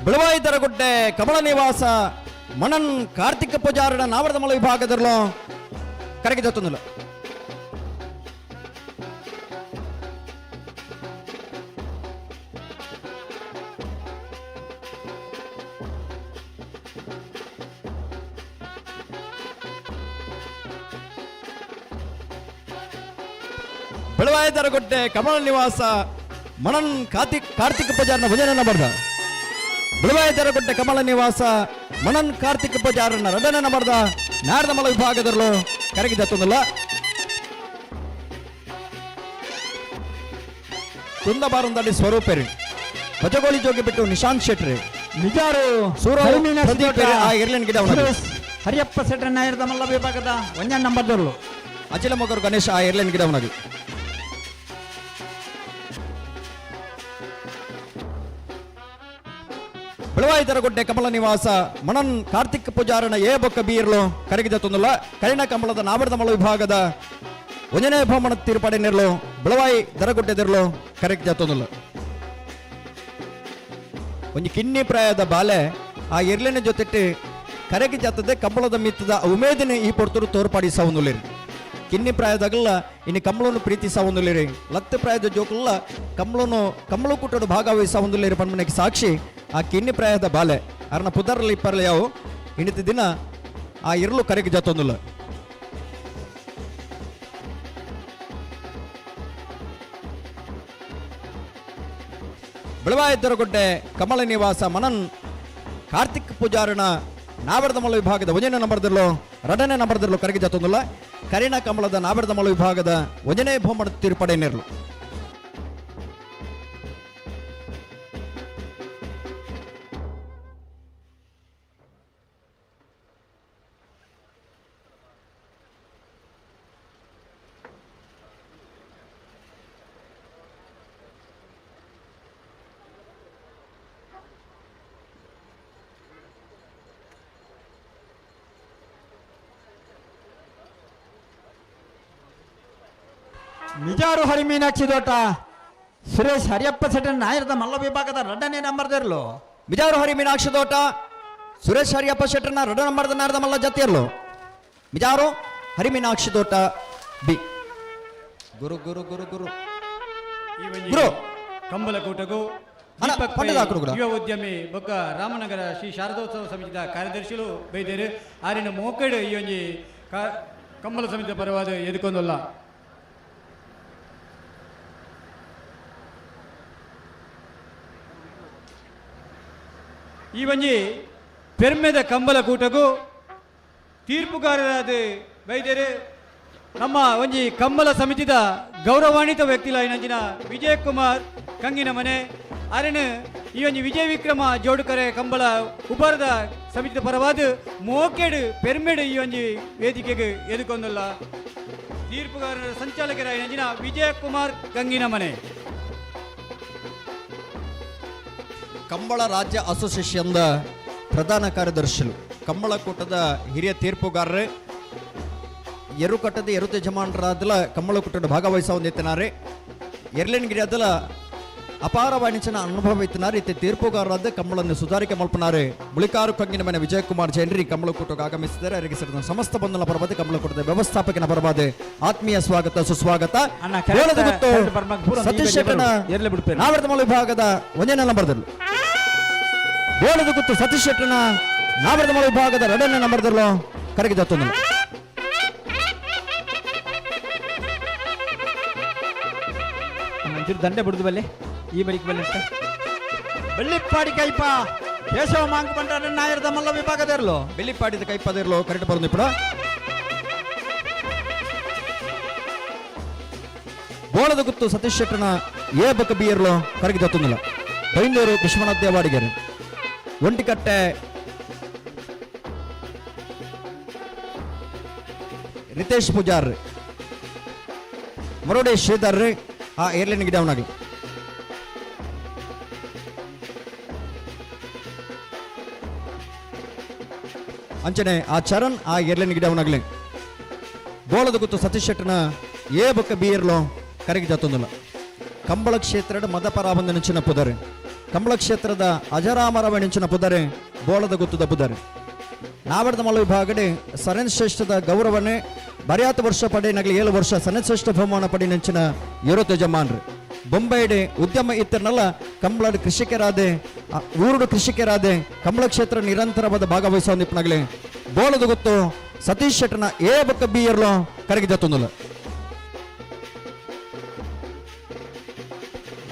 ಬಿಳವಾಯಿದರಗುಡ್ಡೆ ಕಮಲ ನಿವಾಸ ಮಣನ್ ಕಾರ್ತಿಕ ಪೂಜಾರಣ ನಾವರದ ಮಲ ವಿಭಾಗದಲ್ಲೂ ಕರೆಗೆ ಜತ್ತೊಂದಿಲ್ಲ. ಬಿಳವಾಯಿದರಗುಡ್ಡೆ ಕಮಲ ನಿವಾಸ ಮಣನ್ ಕಾರ್ತಿಕ ಪೂಜಾರಣ ಭುಜನ ಬರ್ದ ಬಿಳವಾಯಿದರಗುಡ್ಡೆ ಕಮಲ ನಿವಾಸ ಮಣನ್ ಕಾರ್ತಿಕ ಪೂಜಾರನ ರಡನ ಬರ್ದ ನಾರದ ಮಲ ವಿಭಾಗದಲ್ಲೂ ಕರೆಗೆ ಜತ್ತೊಂದಿಲ್ಲ. ಕುಂದಬಾರಂದಡಿ ಸ್ವರೂಪೇರಿ ಭಜಗೋಳಿ ಜೋಗಿ ಬಿಟ್ಟು ನಿಶಾಂತ್ ಶೆಟ್ರಿ ನಿಜಾರು ಆ ಇರ್ಲಿನ ಗಿಡ ಹರಿಯಪ್ಪ ಸೆಟ್ರ ನಾಯರದ ಮಲ್ಲ ವಿಭಾಗದ ಒಂಜ ನಂಬರ್ದರ್ಲು ಅಜಿಲ ಮಗರು ಗಣೇಶ ಆ ಇರ್ಲಿನ ಗಿಡವನಾಗಿ ಬಿಳವಾಯಿದರಗುಡ್ಡೆ ಕಮಲ ನಿವಾಸ ಮಣನ್ ಕಾರ್ತಿಕ್ ಪೂಜಾರನ ಏ ಬೊಕ್ಕ ಬೀರ್ಲು ಕರೆಗೆ ಜತ್ತೊಂದಿಲ್ಲ. ಕರಿಣ ಕಂಬಳದ ನಾವಡದ ಮಳ ವಿಭಾಗದ ಒಂಜನೇ ಬಹುಮಾನ ತೀರ್ಪಾಡೆ ನಿರ್ಲು ಬಿಳವಾಯಿ ದರಗುಡ್ಡೆದಿರ್ಲು ಕರೆಗೆ ಜತ್ತೊಂದಿಲ್ಲ. ಒಂದು ಕಿನ್ನಿ ಪ್ರಾಯದ ಬಾಲೆ ಆ ಇರ್ಲಿನ ಜೊತೆಟ್ಟು ಕರೆಗೆ ಜತ್ತದೆ ಕಂಬಳದ ಮಿತ್ತದ ಉಮೇದಿನ ಈ ಪೊರ್ತರು ತೋರ್ಪಾಡಿ ಸಾವೊಂದುಲ್ಲಿರಿ ಕಿನ್ನಿ ಪ್ರಾಯದಾಗಲ್ಲ ಇನ್ನು ಕಂಬಳನ್ನು ಪ್ರೀತಿ ಸಾವೊಂದುಲ್ಲಿರಿ ಲತ್ತು ಪ್ರಾಯದ ಜೋಕಲ್ಲ ಕಂಬಳು ಕುಟ್ಟೋಡು ಭಾಗವಹಿಸ ಒಂದುಲ್ಲಿರಿ ಪನ್ಮನೆಗೆ ಸಾಕ್ಷಿ ಆ ಕಿನ್ನಿ ಪ್ರಾಯದ ಬಾಲೆ ಅರ್ನ ಪುದರಲ್ಲಿ ಇಪ್ಪರ್ಲ ಯಾವು ಇನ್ನಿತ ದಿನ ಆ ಇರಲು ಕರೆಗೆ ಜತ್ತೊಂದಿಲ್ಲ. ಬಿಳವಾಯಿದ್ದರಗುಡ್ಡೆ ಕಮಲ ನಿವಾಸ ಮನನ್ ಕಾರ್ತಿಕ್ ಪೂಜಾರಣ ನಾವಡದ ಮಲ ವಿಭಾಗದ ಒಂಜನೇ ನಂಬರ್ದಲ್ಲೂ ರಡನೇ ನಂಬರ್ದಲ್ಲೂ ಕರೆಗೆ ಜತ್ತೊಂದಿಲ್ಲ. ಕರಿಣ ಕಮಲದ ನಾವಡದ ಮಲ ವಿಭಾಗದ ಒಂಜನೇ ಬಹುಮಾನ ತೀರ್ಪಡೆ ನೇರ್ಲು ನಿಜಾರು ಹರಿಮೀನಾಕ್ಷಿ ದೋಟ ಸುರೇಶ್ ಹರಿಯಪ್ಪ ಸೆಟನ್ ನಾಯರದ ಮಲ್ಲ ವಿಭಾಗದ ಎರಡನೇ ನಂಬರ್ದಿರ್ಲು ಮಿಜಾರು ಹರಿ ಮೀನಾಕ್ಷಿ ತೋಟ ಸುರೇಶ್ ಹರಿಯಪ್ಪ ಶೆಟ್ಟರ್ನ 2 ನಂಬರ್ದ ನಾರದ ಮಲ್ಲ ಜತಿಯರ್ಲು ಮಿಜಾರು ಹರಿ ಮೀನಾಕ್ಷಿ ತೋಟ ಬಿ ಗುರು ಗುರು ಗುರು ಗುರು ಗುರು ಕಂಬಲಕೂಟಗೂ ಯುವ ಉದ್ಯಮಿ ಬೊಕ್ಕ ರಾಮನಗರ ಶ್ರೀ ಶಾರದೋತ್ಸವ ಸಮಿತಿದ ಕಾರ್ಯದರ್ಶಿಗಳು ಬೈದೇರು ಆರಿನ ಮೋಕಡು ಈ ಒಂಜಿ ಕಂಬಲ ಸಮಿತಿ ಪರವಾದ ಎದುಕೊಂದಲ್ಲ ಈ ಒಂಜಿ ಪೆರ್ಮೆದ ಕಂಬಲಕೂಟಗೂ ತೀರ್ಪುಗಾರರಾದ ಬೈದೇರು ನಮ್ಮ ಒಂಜಿ ಕಂಬಲ ಸಮಿತಿದ ಗೌರವಾನ್ವಿತ ವ್ಯಕ್ತಿಲಾಯಿನಂಚಿನ ವಿಜಯ್ ಕುಮಾರ್ ಕಂಗಿನ ಮನೆ ಅರೆನ ಈ ಒಂಜಿ ವಿಜಯ ವಿಕ್ರಮ ಜೋಡುಕರೆ ಕಂಬಳ ಉಪರದ ಸಮಿತಿದ ಪರವಾದ ಮೋಕೆಡು ಪೆರ್ಮೆಡು ಈ ಒಂಜಿ ವೇದಿಕೆಗೆ ಎದುಕೊಂದಲ್ಲ ತೀರ್ಪುಗಾರರ ಸಂಚಾಲಕರಾಯಿನಂಚಿನ ವಿಜಯ ಕುಮಾರ್ ಕಂಗಿನ ಮನೆ. ಕಂಬಳ ರಾಜ್ಯ ಅಸೋಸಿಯೇಷನ್ದ ಪ್ರಧಾನ ಕಾರ್ಯದರ್ಶಿಗಳು ಕಂಬಳಕೂಟದ ಹಿರಿಯ ತೀರ್ಪುಗಾರರು ಎರುಕಟ್ಟದ ಎರುತ ಯಜಮಾನರಾದಲ ಕಂಬಳಕೂಟದ ಭಾಗವಹಿಸ ಹೊಂದಿತ್ತಿನಾರೆ ಎರ್ಲೆನ್ಗಿರಿ ಅದಲ ಅಪಾರ ವಾಣಿಜ್ಯನ ಅನುಭವ ಇತ್ತಿನಾರೆ ಇತ್ತೆ ತೀರ್ಪುಗಾರರಾದ ಕಂಬಳನ್ನು ಸುಧಾರಿಕೆ ಮಲ್ಪನಾರೆ ಬುಳಿಕಾರು ಕಂಗಿನ ಮನೆ ವಿಜಯ್ ಕುಮಾರ್ ಜೈನ್ರಿ ಕಂಬಳಕೂಟಕ್ಕೆ ಆಗಮಿಸಿದ್ದಾರೆ. ಅವರಿಗೆ ಸೇರಿದ ಸಮಸ್ತ ಬಂಧನ ಪರವಾದ ಕಂಬಳಕೂಟದ ವ್ಯವಸ್ಥಾಪಕನ ಪರವಾದ ಆತ್ಮೀಯ ಸ್ವಾಗತ ಸುಸ್ವಾಗತ. ಸತೀಶ್ ಶೆಟ್ಟನ ನಾವರ್ಧಮಲ ವಿಭಾಗದ 1ನೇ ನಂಬರ್ದಲ್ಲೂ ಬೋಳದ ಗುತ್ತು ಸತೀಶ್ ಶೆಟ್ಟನ ನಾವರ್ಧಮಲ ವಿಭಾಗದ 2ನೇ ನಂಬರ್ದಲ್ಲೂ ಕರೆಗೆ ಜತ್ತೊಂದು ದಂಡೆ ಬಿಡುದು ಬಲ್ಲೆ ಈ ಬಳಿಕ ಬಲ್ಲೆ ಬೆಳ್ಳಿಪ್ಪಾಡಿ ಕೈಪ ಕೇಶವ ಮಾಂಕ ಬಂಡ ನಾಯರದ ಮಲ್ಲ ವಿಭಾಗದಿರಲು ಬೆಳ್ಳಿಪ್ಪಾಡಿದ ಕೈಪದಿರಲು ಕರೆಕ್ಟ್ ಬರೋದು ಇಪ್ಪಡ ಬೋಳದ ಗುತ್ತು ಸತೀಶ್ ಶೆಟ್ಟನ ಏ ಬಕ ಬಿ ಇರಲು ಕರೆಗೆ ಜತ್ತೊಂದಿಲ್ಲ ಬೈಂದೂರು ವಿಶ್ವನಾಥ್ ದೇವಾಡಿಗೆರೆ ಒಂಟಿಕಟ್ಟೆ ರಿತೇಶ್ ಪೂಜಾರ್ ಮರೋಡೆ ಶ್ರೀಧರ್ ಆ ಏರ್ಲೈನ್ಗೆ ಡೌನ್ ಆಗಲಿ ಅಂಚನೆ ಆ ಚರಣ್ ಆ ಏರ್ಲೈನ್ಗೆ ಡೌನ್ ಆಗಲಿ ಬೋಳದ ಗುತ್ತು ಸತೀಶ್ ಶೆಟ್ಟನ ಏ ಬೊಕ್ಕ ಬಿ ಇರ್ಲೋ ಕರೆಗೆ ಜತ್ತೊಂದಿಲ್ಲ ಕಂಬಳ ಕ್ಷೇತ್ರದ ಮದಪರಾಬಂದ ನೆಂಚಿನ ಪುದರೆ ಕಂಬಳ ಕ್ಷೇತ್ರದ ಅಜರಾಮರವ ನೆಂಚಿನ ಪುದರೆ ಬೋಳದ ಗುತ್ತದ ಪುದರೆ ನಾವರ್ದ ಮಲ್ಲ ವಿಭಾಗಡೆ ಸರಣ್ ಶ್ರೇಷ್ಠದ ಗೌರವನೇ ಬರ್ಯಾತ ವರ್ಷ ಪಡೆ ನಗಲಿ 7 ವರ್ಷ ಸರಣ್ ಶ್ರೇಷ್ಠ ಬಹುಮಾನ ಪಡೆ ನೆಂಚಿನ ಯುವತ ಯಜಮಾನ್ರು ಬೊಂಬೈಡೆ ಉದ್ಯಮ ಇತ್ತರನಲ್ಲ ಕಂಬಳದ ಕೃಷಿಕರಾದೆ ಊರುಡು ಕೃಷಿಕರಾದೆ ಕಂಬಳ ಕ್ಷೇತ್ರ ನಿರಂತರವಾದ ಭಾಗವಹಿಸೋ ನಿಪ್ಪನಾಗಲಿ ಬೋಳದ ಗುತ್ತು ಸತೀಶ್ ಶೆಟ್ಟನ ಏ ಬಕ್ಕ ಬಿ ಇರ್ಲೋ ಕರೆಗೆ ಜತ್ತೊಂದಿಲ್ಲ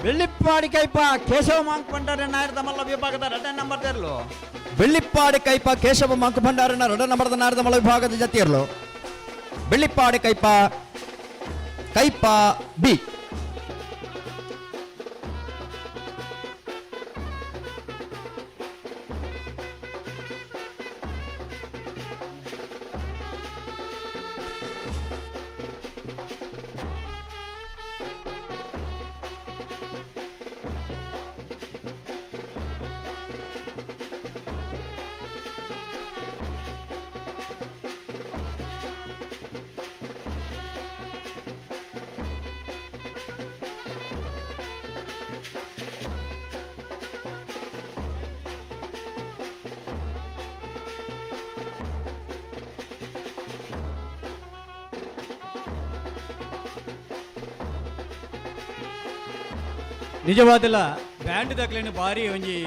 ಬೆಳ್ಳಿಪ್ಪಾಡಿ ಕೈಪ ಕೇಶವ ಮಾಂಕ ಭಂಡಾರ ನಾಯರದ ಮಲ್ಲ ವಿಭಾಗದ 2ನೇ ನಂಬರ್ದಿರಲು ಬೆಳ್ಳಿಪ್ಪಾಡಿ ಕೈಪ ಕೇಶವ ಮಾಂಕ ಭಂಡಾರನ 2ನೇ ನಂಬರ್ದ ನಾಯರದ ಮಲ್ಲ ವಿಭಾಗದ ಜತಿ ಇರ್ಲು ಬೆಳ್ಳಿಪ್ಪಾಡಿ ಕೈಪ ಕೈಪ ಬಿ ನಿಜವಾದಲ್ಲ ಬ್ಯಾಂಡ್ ದಕ್ಲೇನು ಭಾರಿ ಒಂಜಿ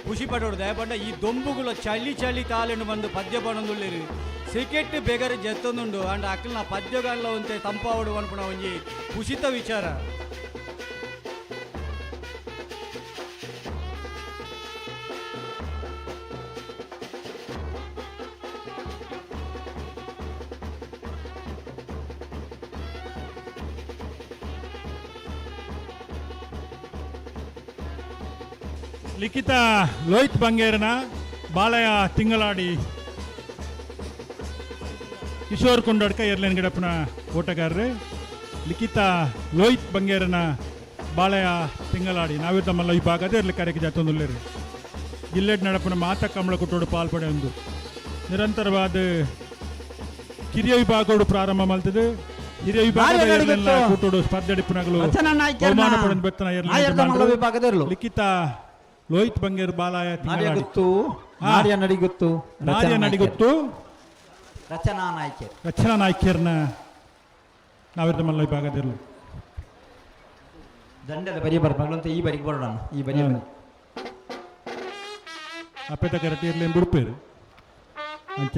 ಖುಷಿ ಪಡೋಡು ದಯಪಂಡ ಈ ದೊಂಬುಗಳ ಚಳಿ ಚಳಿ ತಾಲೆನು ಬಂದು ಪದ್ಯ ಪಡೊಂದುಲ್ಲೇರು ಸಿಕೆಟ್ ಬೇಗರೆ ಜತ್ತೊಂದುಂಡು ಅಂಡ್ ಅಕ್ಲನ ಪದ್ಯಗಲ್ಲ ಒಂತೆ ತಂಪಾವಡು ಅನ್ಪುಣ ಒಂಜಿ ಖುಷಿತ ವಿಚಾರ. ಲಿಖಿತ ಲೋಹಿತ್ ಬಂಗೇರನ ಬಾಳೆಯ ತಿಂಗಳಾಡಿ ಕಿಶೋರ್ ಕೊಂಡಡ್ಕ ಏರ್ಲೈನ್ ಗಿಡಪ್ಪನ ಓಟಗಾರರು ಲಿಖಿತ ಲೋಹಿತ್ ಬಂಗೇರನ ಬಾಳೆಯ ತಿಂಗಳಾಡಿ ನಾವಿದ್ದ ಮಲ್ಲ ವಿಭಾಗದ ಇರಲಿ ಕರೆಗೆ ಜಾತೊಂದುಲ್ಲೇರು ಜಿಲ್ಲೆಡ್ ನಡಪನ ಮಾತ ಕಮಲ ಕೊಟ್ಟೋಡು ಪಾಲ್ಪಡೆ ಒಂದು ನಿರಂತರವಾದ ಕಿರಿಯ ವಿಭಾಗೋಡು ಪ್ರಾರಂಭ ಮಲ್ತದೆ ಹಿರಿಯ ವಿಭಾಗದ ಕೂಟೋಡು ಸ್ಪರ್ಧೆ ಡಿಪ್ಪನಗಳು ಬಹುಮಾನ ಪಡೆದು ಬೆತ್ತನ ಲಿಖಿತ ಲೋಹಿತ್ ಬಂಗೇರ್ ಬಾಲಾಯ ತಿಂಗಳಾಡಿ ಗೊತ್ತು ನಾಡಿಯ ನಡಿ ಗೊತ್ತು ನಾಡಿಯ ನಡಿ ಗೊತ್ತು ರಚನಾ ನಾಯ್ಕರ್ನ ನಾವಿರ್ದ ಮಲ್ಲ ವಿಭಾಗದಲ್ಲಿ ದಂಡದ ಬರಿ ಬರ್ಬಂತ ಈ ಬರಿಗೆ ಬರೋಣ ಈ ಬರಿ ಅಪ್ಪೆತ ಕರಟಿ ಇರಲಿ ಬಿಡ್ಪೇರು ಅಂಚ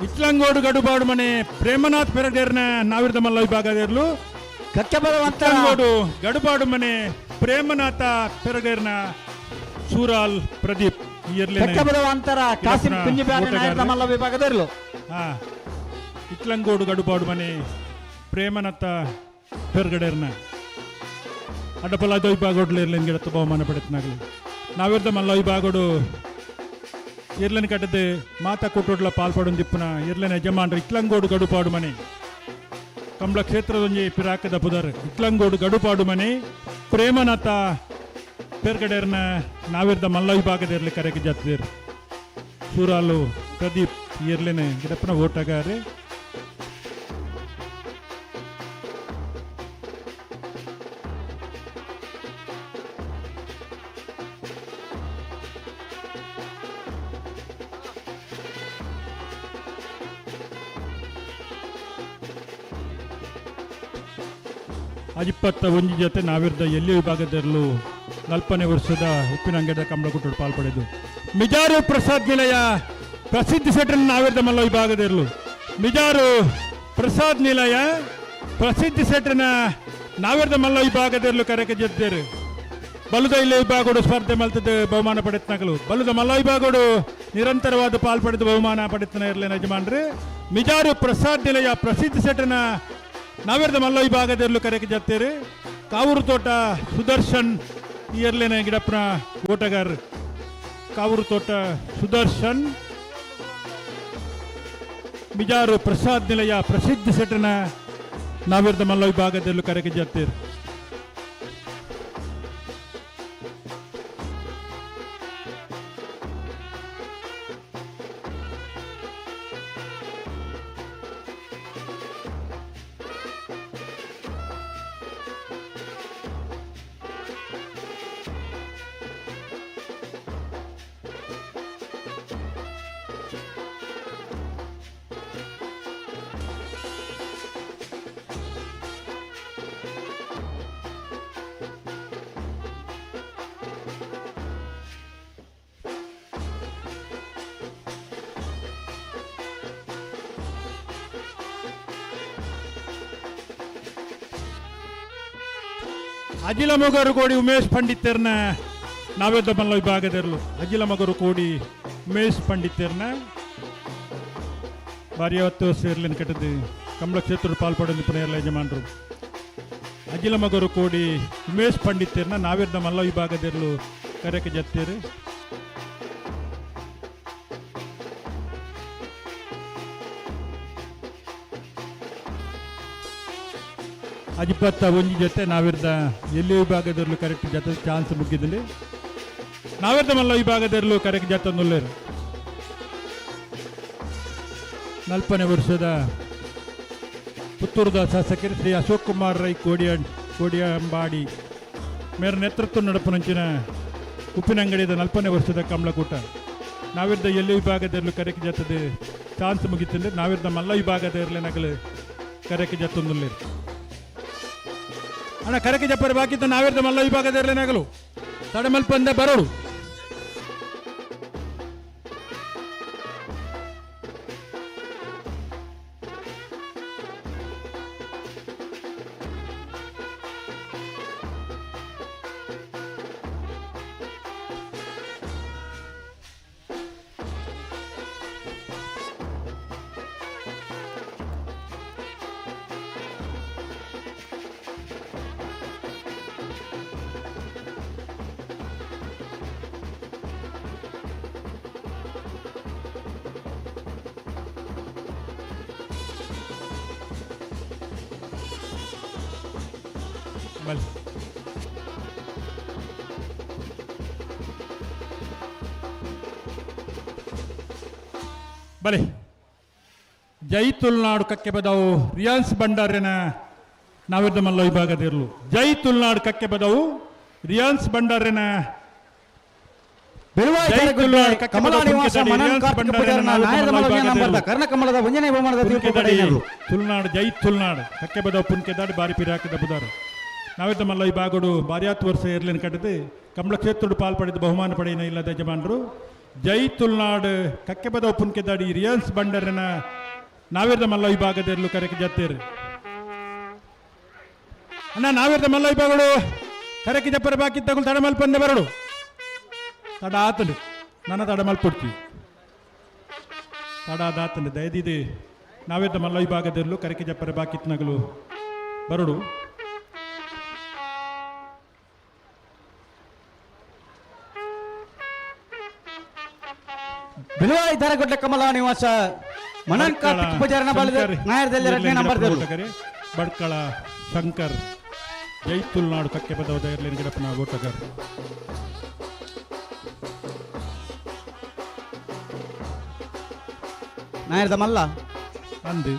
ಇಟ್ಲಂಗೋಡು ಗಡುಬಾಡು ಮನೆ ಪ್ರೇಮನಾಥ್ ಪೆರಡೇರ್ನ ನಾವಿರ್ದ ಮಲ್ಲ ವಿಭಾಗದರ್ಲು ಇಟ್ಲಂಗೋಡು ಗಡುಬಾಡು ಮನೆ ಪ್ರೇಮನಾಥ ಪೆರಡೇರ್ನ ಸೂರಾಲ್ ಪ್ರದೀಪ್ ಮಲ್ಲ ವಿಭಾಗದರ್ಲು ಇಟ್ಲಂಗೋಡು ಗಡುಬಾಡು ಮನೆ ಪ್ರೇಮನಾಥ ಪೆರಗಡೇರ್ನ ಅಡ್ಡಪಲ್ಲ ವಿಭಾಗೋಡ್ಲು ಇರ್ಲಿನ ಗಿಡತ್ತು ಬಹುಮಾನ ಪಡೆತ್ನಾಗ್ಲಿ ನಾವಿರ್ದ ಮಲ್ಲ ವಿಭಾಗೋಡು ಇರ್ಲನ್ ಕಟ್ಟದ ಮಾತಾ ಕೊಟ್ಟೋಡ್ಲ ಪಾಲ್ಪಡೊಂದು ದಿಪ್ಪನ ಇರ್ಲನ ಯಜಮಾನ್ರ ಇಟ್ಲಂಗೋಡು ಗಡುಪಾಡು ಮನೆ ಕಂಬಳ ಕ್ಷೇತ್ರದೊಂಜಿ ಪಿರಾಕದ ಪುದರ್ ಇಟ್ಲಂಗೋಡು ಗಡುಪಾಡು ಮನೆ ಪ್ರೇಮನಾಥ ಪೇರ್ಗಡೆರ್ನ ನಾವಿರ್ದ ಮಲ್ಲ ವಿಭಾಗದಲ್ಲಿ ಕರೆಗೆ ಜಾತಿದ್ರು ಸೂರಾಲು ಪ್ರದೀಪ್ ಇರ್ಲೇನೆ ಗಿಡಪ್ಪನ ಓಟಗಾರೆ ಅಜಿಪ್ಪತ್ತ ಒಂಜಿ ಜೊತೆ ನಾವಿರ್ದ ಎಲ್ಲಿ ವಿಭಾಗದಲ್ಲೂ 40ನೇ ವರ್ಷದ ಉಪ್ಪಿನಂಗಡ ಕಂಬಳಗುಟ್ಟೋಡು ಪಾಲ್ಪಡೆದು ಮಿಜಾರು ಪ್ರಸಾದ್ ನಿಲಯ ಪ್ರಸಿದ್ಧ ಸೆಟ್ರನ್ನು ನಾವಿರ್ದ ಮಲ್ಲ ವಿಭಾಗದಲ್ಲೂ ಮಿಜಾರು ಪ್ರಸಾದ್ ನಿಲಯ ಪ್ರಸಿದ್ಧ ಸೆಟ್ರನ ನಾವಿರ್ದ ಮಲ್ಲ ವಿಭಾಗದಲ್ಲೂ ಕರೆಗೆ ಜೊತೆರು ಬಲುದ ಇಲ್ಲಿ ವಿಭಾಗೋಡು ಸ್ಪರ್ಧೆ ಮಲ್ತದ ಬಹುಮಾನ ಪಡೆತ್ನಗಳು ಬಲುದ ಮಲ್ಲ ವಿಭಾಗೋಡು ನಿರಂತರವಾದ ಪಾಲ್ಪಡೆದು ಬಹುಮಾನ ಪಡೆತನ ಇರಲಿನ ಯಜಮಾನ್ರೆ ಮಿಜಾರು ಪ್ರಸಾದ್ ನಿಲಯ ಪ್ರಸಿದ್ಧ ಸೆಟ್ರನ ನಾವಿರ್ದ ಮಲ್ಲ ವಿಭಾಗದಲ್ಲೂ ಕರೆಗೆ ಜತ್ತೇರಿ ಕಾವೂರು ತೋಟ ಸುದರ್ಶನ್ ಇಯರ್ಲೇನೆ ಗಿಡಪ್ಪನ ಓಟಗಾರ ಕಾವೂರು ತೋಟ ಸುದರ್ಶನ್ ಮಿಜಾರು ಪ್ರಸಾದ್ ನಿಲಯ ಪ್ರಸಿದ್ಧ ಸೆಟ್ನ ನಾವಿರ್ದ ಮಲ್ಲ ವಿಭಾಗದಲ್ಲೂ ಕರೆಗೆ ಜತ್ತೇರಿ ಅಜಿಲ ಮಗರು ಕೋಡಿ ಉಮೇಶ್ ಪಂಡಿತರ್ನ ನಾವಿರ್ದ ಮಲ್ಲ ವಿಭಾಗದಲ್ಲೂ ಅಜಿಲ ಮಗರು ಕೋಡಿ ಉಮೇಶ್ ಪಂಡಿತರ್ನ ಬಾರಿ 50 ವರ್ಷ ಇರ್ಲಿನ ಕೆಟ್ಟದ್ದು ಕಂಬಳ ಕ್ಷೇತ್ರ ಪಾಲ್ಪಡೋದು ಪುನಃ ಯಜಮಾನರು ಅಜಿಲ ಮಗರು ಕೋಡಿ ಉಮೇಶ್ ಪಂಡಿತರ್ನ ನಾವಿರ್ದ ಮಲ್ಲ ವಿಭಾಗದಲ್ಲೂ ಕರೆಗೆ ಜತ್ತೇರು ಅಜಿಪ್ಪತ್ತ ಒಂಜಿ ಜೊತೆ ನಾವಿರ್ದ ಎಲ್ಲಿ ವಿಭಾಗದಲ್ಲೂ ಕರೆಕ್ಟ್ ಜೊತೆ ಚಾನ್ಸ್ ಮುಗಿದಲ್ಲಿ ನಾವಿರ್ದ ಮಲ್ಲ ವಿಭಾಗದಲ್ಲೂ ಕರೆಕ್ಟ್ ಜೊತೆಂದುಲ್ಲೇರು 40ನೇ ವರ್ಷದ ಪುತ್ತೂರದ ಶಾಸಕರು ಶ್ರೀ ಅಶೋಕ್ ಕುಮಾರ್ ರೈ ಕೋಡಿಯಂಬಾಡಿ ಮೇರ ನೇತೃತ್ವ ನಡಪನಂಚಿನ ಉಪ್ಪಿನಂಗಡಿದ 40ನೇ ವರ್ಷದ ಕಂಬಳಕೂಟ ನಾವಿರ್ದ ಎಲ್ಲಿ ವಿಭಾಗದಲ್ಲೂ ಕರೆಕ್ಟ್ ಜೊತೆ ಚಾನ್ಸ್ ಮುಗಿತಂದ್ರೆ ನಾವಿರ್ದ ಮಲ್ಲ ವಿಭಾಗದಲ್ಲಿ ನಗಲು ಕರೆಕ್ಟ್ ಜೊತೆಂದುಲ್ಲೇರು ಅಣ್ಣ ಕರೆಗೆ ಜಪ್ಪರ ಬಾಕಿದ್ದ ನಾವಿರ್ದ ಮಲ್ಲ ವಿಭಾಗದಲ್ಲಿ ನಗಲು ತಡೆ ಮಲ್ಪಂದ ಬರೋಡು ಬಲಿ ಬಲಿ ಜೈ ತುಳುನಾಡು ಕಕ್ಕೆ ಬದವು ರಿಯಾನ್ಸ್ ಭಂಡಾರಿನ ನಾವಿದ್ದ ಮಲ್ಲ ವಿಭಾಗದಿರಲು ಜೈ ತುಳುನಾಡು ಕಕ್ಕೆ ಬದವು ರಿಯಾನ್ಸ್ ಭಂಡಾರಿನ ತುಳುನಾಡು ಜೈ ತುಳುನಾಡು ಕಕ್ಕೆ ಬದವು ಪುನ್ಕೆ ದಾಡಿ ಬಾರಿ ಪಿರಿ ಹಾಕಿದ ಬುಧಾರ ನಾವಿದ್ದ ಮಲ್ಲ ವಿಭಾಗಡು ಬಾರಿಯಾತ್ ವರ್ಷ ಇರ್ಲಿನ ಕಟ್ಟಿದ್ದು ಕಂಬಳ ಕ್ಷೇತ್ರದ ಪಾಲ್ಪಡಿದ ಬಹುಮಾನ ಪಡೆಯಿನ ಇಲ್ಲದ ಯಜಮಾನರು ಜೈ ತುಳುನಾಡು ಕಕ್ಕೆ ಬದವು ಪುನ್ಕೆ ದಾಡಿ ರಿಯಾನ್ಸ್ ಭಂಡಾರಿನ ನಾವಿರ್ದ ಮಲ್ಲ ವಿಭಾಗದಿರಲು ಕರೆಗೆ ಜತ್ತೇರು ಅಣ್ಣ ನಾವಿರ್ದ ಮಲ್ಲ ವಿಭಾಗಗಳು ಕರೆಗೆ ಜಪ್ಪರ ಬಾಕಿ ತಗೊಂಡು ತಡ ಮಲ್ಪಂದೆ ಬರಡು ತಡ ಆತಂಡು ನನ್ನ ತಡ ಮಲ್ಪಡ್ತೀವಿ ತಡ ಆತಂಡು ದಯದಿದೆ ನಾವಿರ್ದ ಮಲ್ಲ ವಿಭಾಗದಿರಲು ಕರೆಗೆ ಜಪ್ಪರ ಬಾಕಿತ್ನಗಳು ಬರಡು ಬಿಲುವಾಯಿ ಧರಗೊಡ್ಡ ಕಮಲ ನಿವಾಸ ಮನನ್ ಕಾರ್ತಿಕ್ ಪೂಜಾರನ ಬಾಳಿದ ನಾಯರದಲ್ಲಿ 2ನೇ ನಂಬರ್ ಬಡ್ಕಳ ಶಂಕರ್ ಜೈ ತುಳುನಾಡು ಕಕ್ಕೆ ಬದವ ದಯರ್ಲಿನ ಗಿಡಪ್ಪನ ಓಟಗಾರ ನಾಯರದ ಮಲ್ಲ ಅಂದು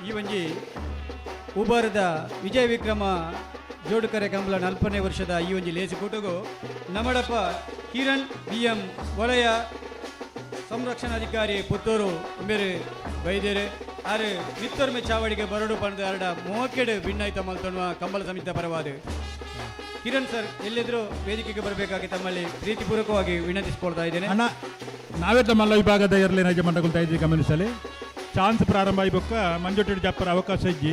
ಈ ಒಂಜಿ ಉಬಾರದ ವಿಜಯ ವಿಕ್ರಮ ಜೋಡುಕರೆ ಕಂಬಳ 4ನೇ ವರ್ಷದ ಈ ಒಂಜಿ ಲೇಸು ಕೂಟಗು ನಮ್ಮಡಪ್ಪ ಕಿರಣ್ BM ವಲಯ ಸಂರಕ್ಷಣಾಧಿಕಾರಿ ಪುತ್ತೂರು ಬೇರೆ ಬೈದೇರೆ ಆರು ನಿತ್ತೊರ್ಮೆ ಚಾವಡಿಗೆ ಬರಡು ಪಣದ 30 ಭಿನ್ನಾಯ್ತ ಮಲ್ತೊನ್ನುವ ಕಂಬಳ ಸಮಿತಿ ಪರವಾದ ಕಿರಣ್ ಸರ್ ಎಲ್ಲಿದ್ರು ವೇದಿಕೆಗೆ ಬರಬೇಕಾಗಿ ತಮ್ಮಲ್ಲಿ ಪ್ರೀತಿಪೂರ್ವಕವಾಗಿ ವಿನಂತಿಸಿಕೊಳ್ತಾ ಇದ್ದೇನೆ. ಅಣ್ಣ ನಾವಿದ್ದ ಮಲ್ಲ ವಿಭಾಗದ ಇರಲಿ ನೈಜಮಂಡಗಳು ಇದ್ದೀವಿ ಗಮನಿಸಲಿ ಚಾನ್ಸ್ ಪ್ರಾರಂಭ ಆಯ್ಬೊಕ್ಕ ಮಂಜುಟಿ ಜಪ್ಪರ ಅವಕಾಶ ಇಜ್ಜಿ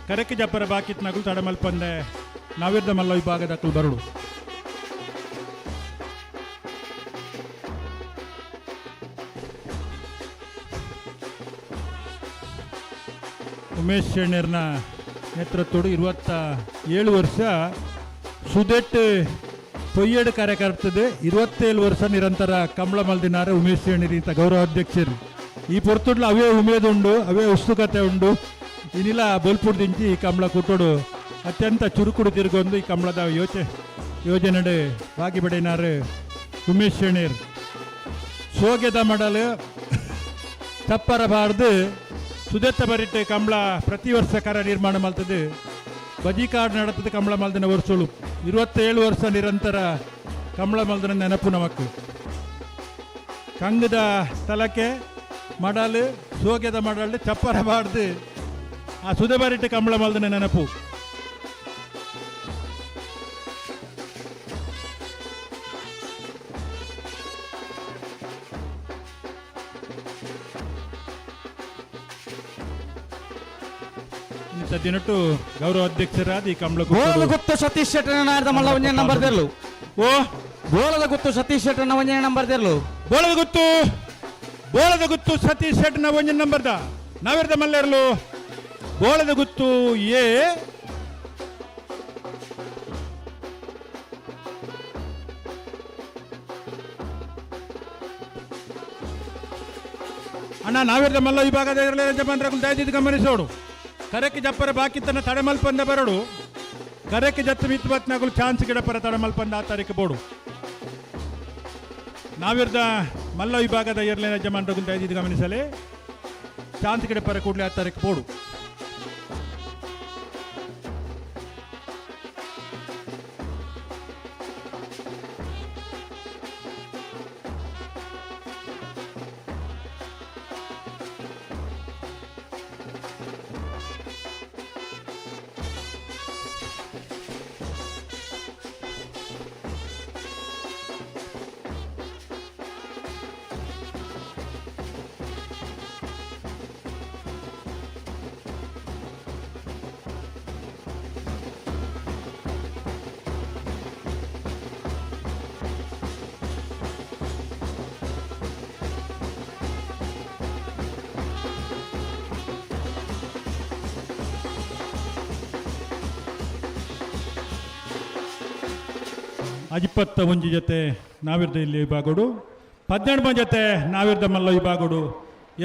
ಕರೆಕ್ಕೆ ಜಪ್ಪರ ಬಾಕಿತ್ನಾಗಲು ತಡ ಮಲ್ಪಂದೆ ನಾವಿದ್ದ ಮಲ್ಲ ವಿಭಾಗದಕ್ಕಲು ಬರಡು ಉಮೇಶ್ ಶೆಣ್ಣರ್ನ ನೇತೃತ್ವಡು 27 ವರ್ಷ ಸುದೆಟ್ ಪೊಯ್ಯಡ್ ಕಾರ್ಯಕರ್ತದೆ 27 ವರ್ಷ ನಿರಂತರ ಕಂಬಳ ಮಲ್ದಿನಾರೆ ಉಮೇಶ್ ಶೆಣ್ಣರಿ ಇಂಥ ಗೌರವ ಅಧ್ಯಕ್ಷರು ಈ ಪೊರ್ತುಡ್ಲ ಅವೇ ಉಮೇದು ಉಂಡು ಅವೇ ಉತ್ಸುಕತೆ ಉಂಡು ಇನ್ನಿಲ್ಲ ಬೋಲ್ಪುಡ್ ದಿಂಚಿ ಈ ಕಂಬಳ ಕುಟ್ಟೋಡು ಅತ್ಯಂತ ಚುರುಕುಡು ತಿರುಗೊಂದು ಈ ಕಂಬಳದ ಯೋಜನೆ ಬಾಗಿ ಬಡೇನಾರು ಉಮೇಶ್ ಶೆಣ್ಣರ್ ಸೋಗೆದ ಮಾಡಲು ತಪ್ಪರಬಾರ್ದು ಸುದತ್ತ ಬರಿಟ್ಟೆ ಕಂಬಳ ಪ್ರತಿ ವರ್ಷ ಕರ ನಿರ್ಮಾಣ ಮಾಡ್ತದೆ ಬಜಿ ಕಾರ್ಡ್ ನಡತದೆ ಕಂಬಳ ಮಲ್ದಿನ ವರ್ಷಗಳು 27 ವರ್ಷ ನಿರಂತರ ಕಂಬಳ ಮಲ್ದಿನ ನೆನಪು ನಮಕ್ ಕಂಗದ ತಲಕೆ ಮಡಲು ಸೋಗೆದ ಮಡಲು ಚಪ್ಪರಬಾರ್ದು ಆ ಸುದೆ ಬರಿಟ್ಟೆ ಕಂಬಳ ಮಲ್ದಿನ ನೆನಪು ಸದ್ಯನಟ್ಟು ಗೌರವ ಅಧ್ಯಕ್ಷರಾದ ಈ ಕಂಬಳ ಗೋಳದ ಗುತ್ತು ಸತೀಶ್ ಶೆಟ್ಟನ ನಾಯರದ ಮಲ್ಲ 1ನೇ ನಂಬರ್ ದೇರ್ಲು ಓ ಗೋಳದ ಗುತ್ತು ಸತೀಶ್ ಶೆಟ್ಟನ 1ನೇ ನಂಬರ್ ದೇರ್ಲು ಬೋಳದ ಗುತ್ತು ಸತೀಶ್ ಶೆಟ್ಟನ 1ನೇ ನಂಬರ್ದ ನಾವಿರ್ದ ಮಲ್ಲೇರ್ಲು ಬೋಳದ ಗುತ್ತು ಏ ಅಣ್ಣ ನಾವಿರ್ದ ಮಲ್ಲ ವಿಭಾಗದ ಇರಲಿ ಯಜಮಾನರು ದಯದಿದ್ದು ಗಮನಿಸೋಡು ಕರೆಕ್ಕೆ ಜಪ್ಪರ ಬಾಕಿತ್ತನ್ನ ತಡೆ ಮಲ್ಪಂದ ಬರಡು ಕರೆಕ್ಕೆ ಜತ್ತು ಮಿತ್ವತ್ನಾಗಲು ಚಾನ್ಸ್ ಗಿಡಪರ ತಡೆ ಮಲ್ಪಂದ ಆ ತಾರೀಕು ಬೋಡು ನಾವಿರ್ದ ಮಲ್ಲ ವಿಭಾಗದ ಇರಲಿ ಯಜಮಾನರು ದಯದಿದ್ದು ಗಮನಿಸಲಿ ಚಾನ್ಸ್ ಗಿಡಪರ ಕೂಡಲೇ ಆ ತಾರೀಕು ಬೋಡು 21 ಜೊತೆ ನಾವಿರ್ದ ಇಲ್ಲಿ ವಿಭಾಗಡು 12 ಜೊತೆ ನಾವಿರ್ದ ಮಲ್ಲ ವಿಭಾಗಡು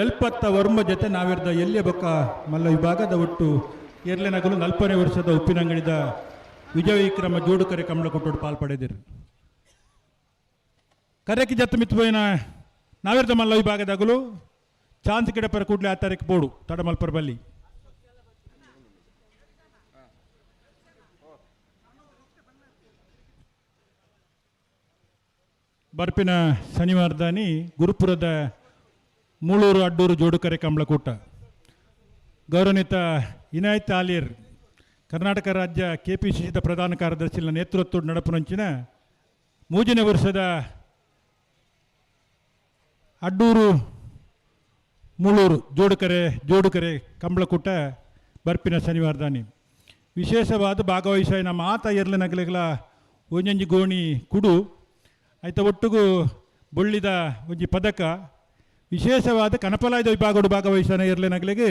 79 ಜೊತೆ ನಾವಿರ್ದ ಎಲ್ಲಿಯ ಬೊಕ್ಕ ಮಲ್ಲ ವಿಭಾಗದ ಒಟ್ಟು ಎರಲೆನಗಲು 40ನೇ ವರ್ಷದ ಉಪ್ಪಿನಂಗಡಿದ ವಿಜಯ ವಿಕ್ರಮ ಜೋಡುಕರೆ ಕಮಲ ಕೊಟ್ಟು ಪಾಲ್ಪಡೆದಿರು ಕರೆಕಿ ಜತ್ತು ಮಿತ್ಬೋಯಿನ ನಾವಿರ್ದ ಮಲ್ಲ ವಿಭಾಗದಾಗಲು ಚಾನ್ಸ್ ಕಿಡಪರ ಕೂಡಲೇ ಆ ತಾರೀಕು ಬೋಡು ತಡಮಲ್ಪರ ಬಲ್ಲಿ ಬರ್ಪಿನ ಶನಿವಾರದಾನಿ ಗುರುಪುರದ ಮೂಳೂರು ಅಡ್ಡೂರು ಜೋಡುಕರೆ ಕಂಬಳಕೂಟ ಗೌರವನೀತ ಇನಾಯತ್ ಆಲಿಯರ್ ಕರ್ನಾಟಕ ರಾಜ್ಯ KPCCದ ಪ್ರಧಾನ ಕಾರ್ಯದರ್ಶಿಗಳ ನೇತೃತ್ವದ ನಡಪುನಂಚಿನ 3ನೇ ವರ್ಷದ ಅಡ್ಡೂರು ಮೂಳೂರು ಜೋಡುಕರೆ ಕಂಬಳಕೂಟ ಬರ್ಪಿನ ಶನಿವಾರದಾನಿ ವಿಶೇಷವಾದ ಭಾಗವಹಿಸಿನ ಮಾತ ಎರಲ ನಗಲೆಗಳ ಒಂಜಂಜಿ ಗೋಣಿ ಕುಡು ಆಯ್ತ ಒಟ್ಟಿಗೂ ಬೊಳ್ಳಿದ ಒಂಜಿ ಪದಕ ವಿಶೇಷವಾದ ಕನಪಲಾಯದ ವಿಭಾಗಡು ಭಾಗವಹಿಸನ ಎರಲೆ ನಗಲಿಗೆ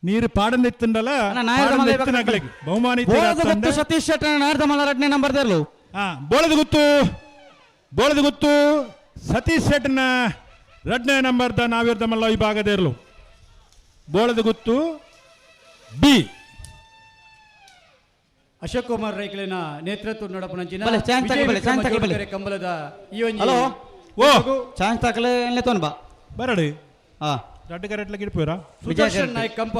ನೀರು ಪಾಡಂದಿತ್ತಂಡಲ್ಲ ನಗಲಿಗೆ ಬಹುಮಾನಿತ ಸತೀಶ್ ಶೆಟ್ಟರ್ ನಾರ್ದ ಮಲ್ಲ 2ನೇ ನಂಬರ್ ದೇರ್ಲು ಬೋಳದ ಗುತ್ತು ಸತೀಶ್ ಶೆಟ್ಟರ್ನ 2ನೇ ನಂಬರ್ದ ನಾವಿರ್ದ ಮಲ್ಲ ವಿಭಾಗದೇರ್ಲು ಬೋಳದ ಗುತ್ತು ಬಿ ಅಶೋಕ್ ಕುಮಾರ್ ರೈಕಲಿನ ನೇತೃತ್ವ ನಡಪನಂಚಿನ ಕಂಬಲದ ಈ ಒಂದು ಹಲೋ ಚಾನ್ಸ್ ತಕಲೆ ಎನ್ಲೆ ತೊನ್ ಬಾ ಬರಡು ರಡ್ಡ ಕರೆಟ್ಲ ಗಿಡ್ಪೋರಾ ಸುದರ್ಶನ್ ನಾಯ್ಕ್ ಕಂಪ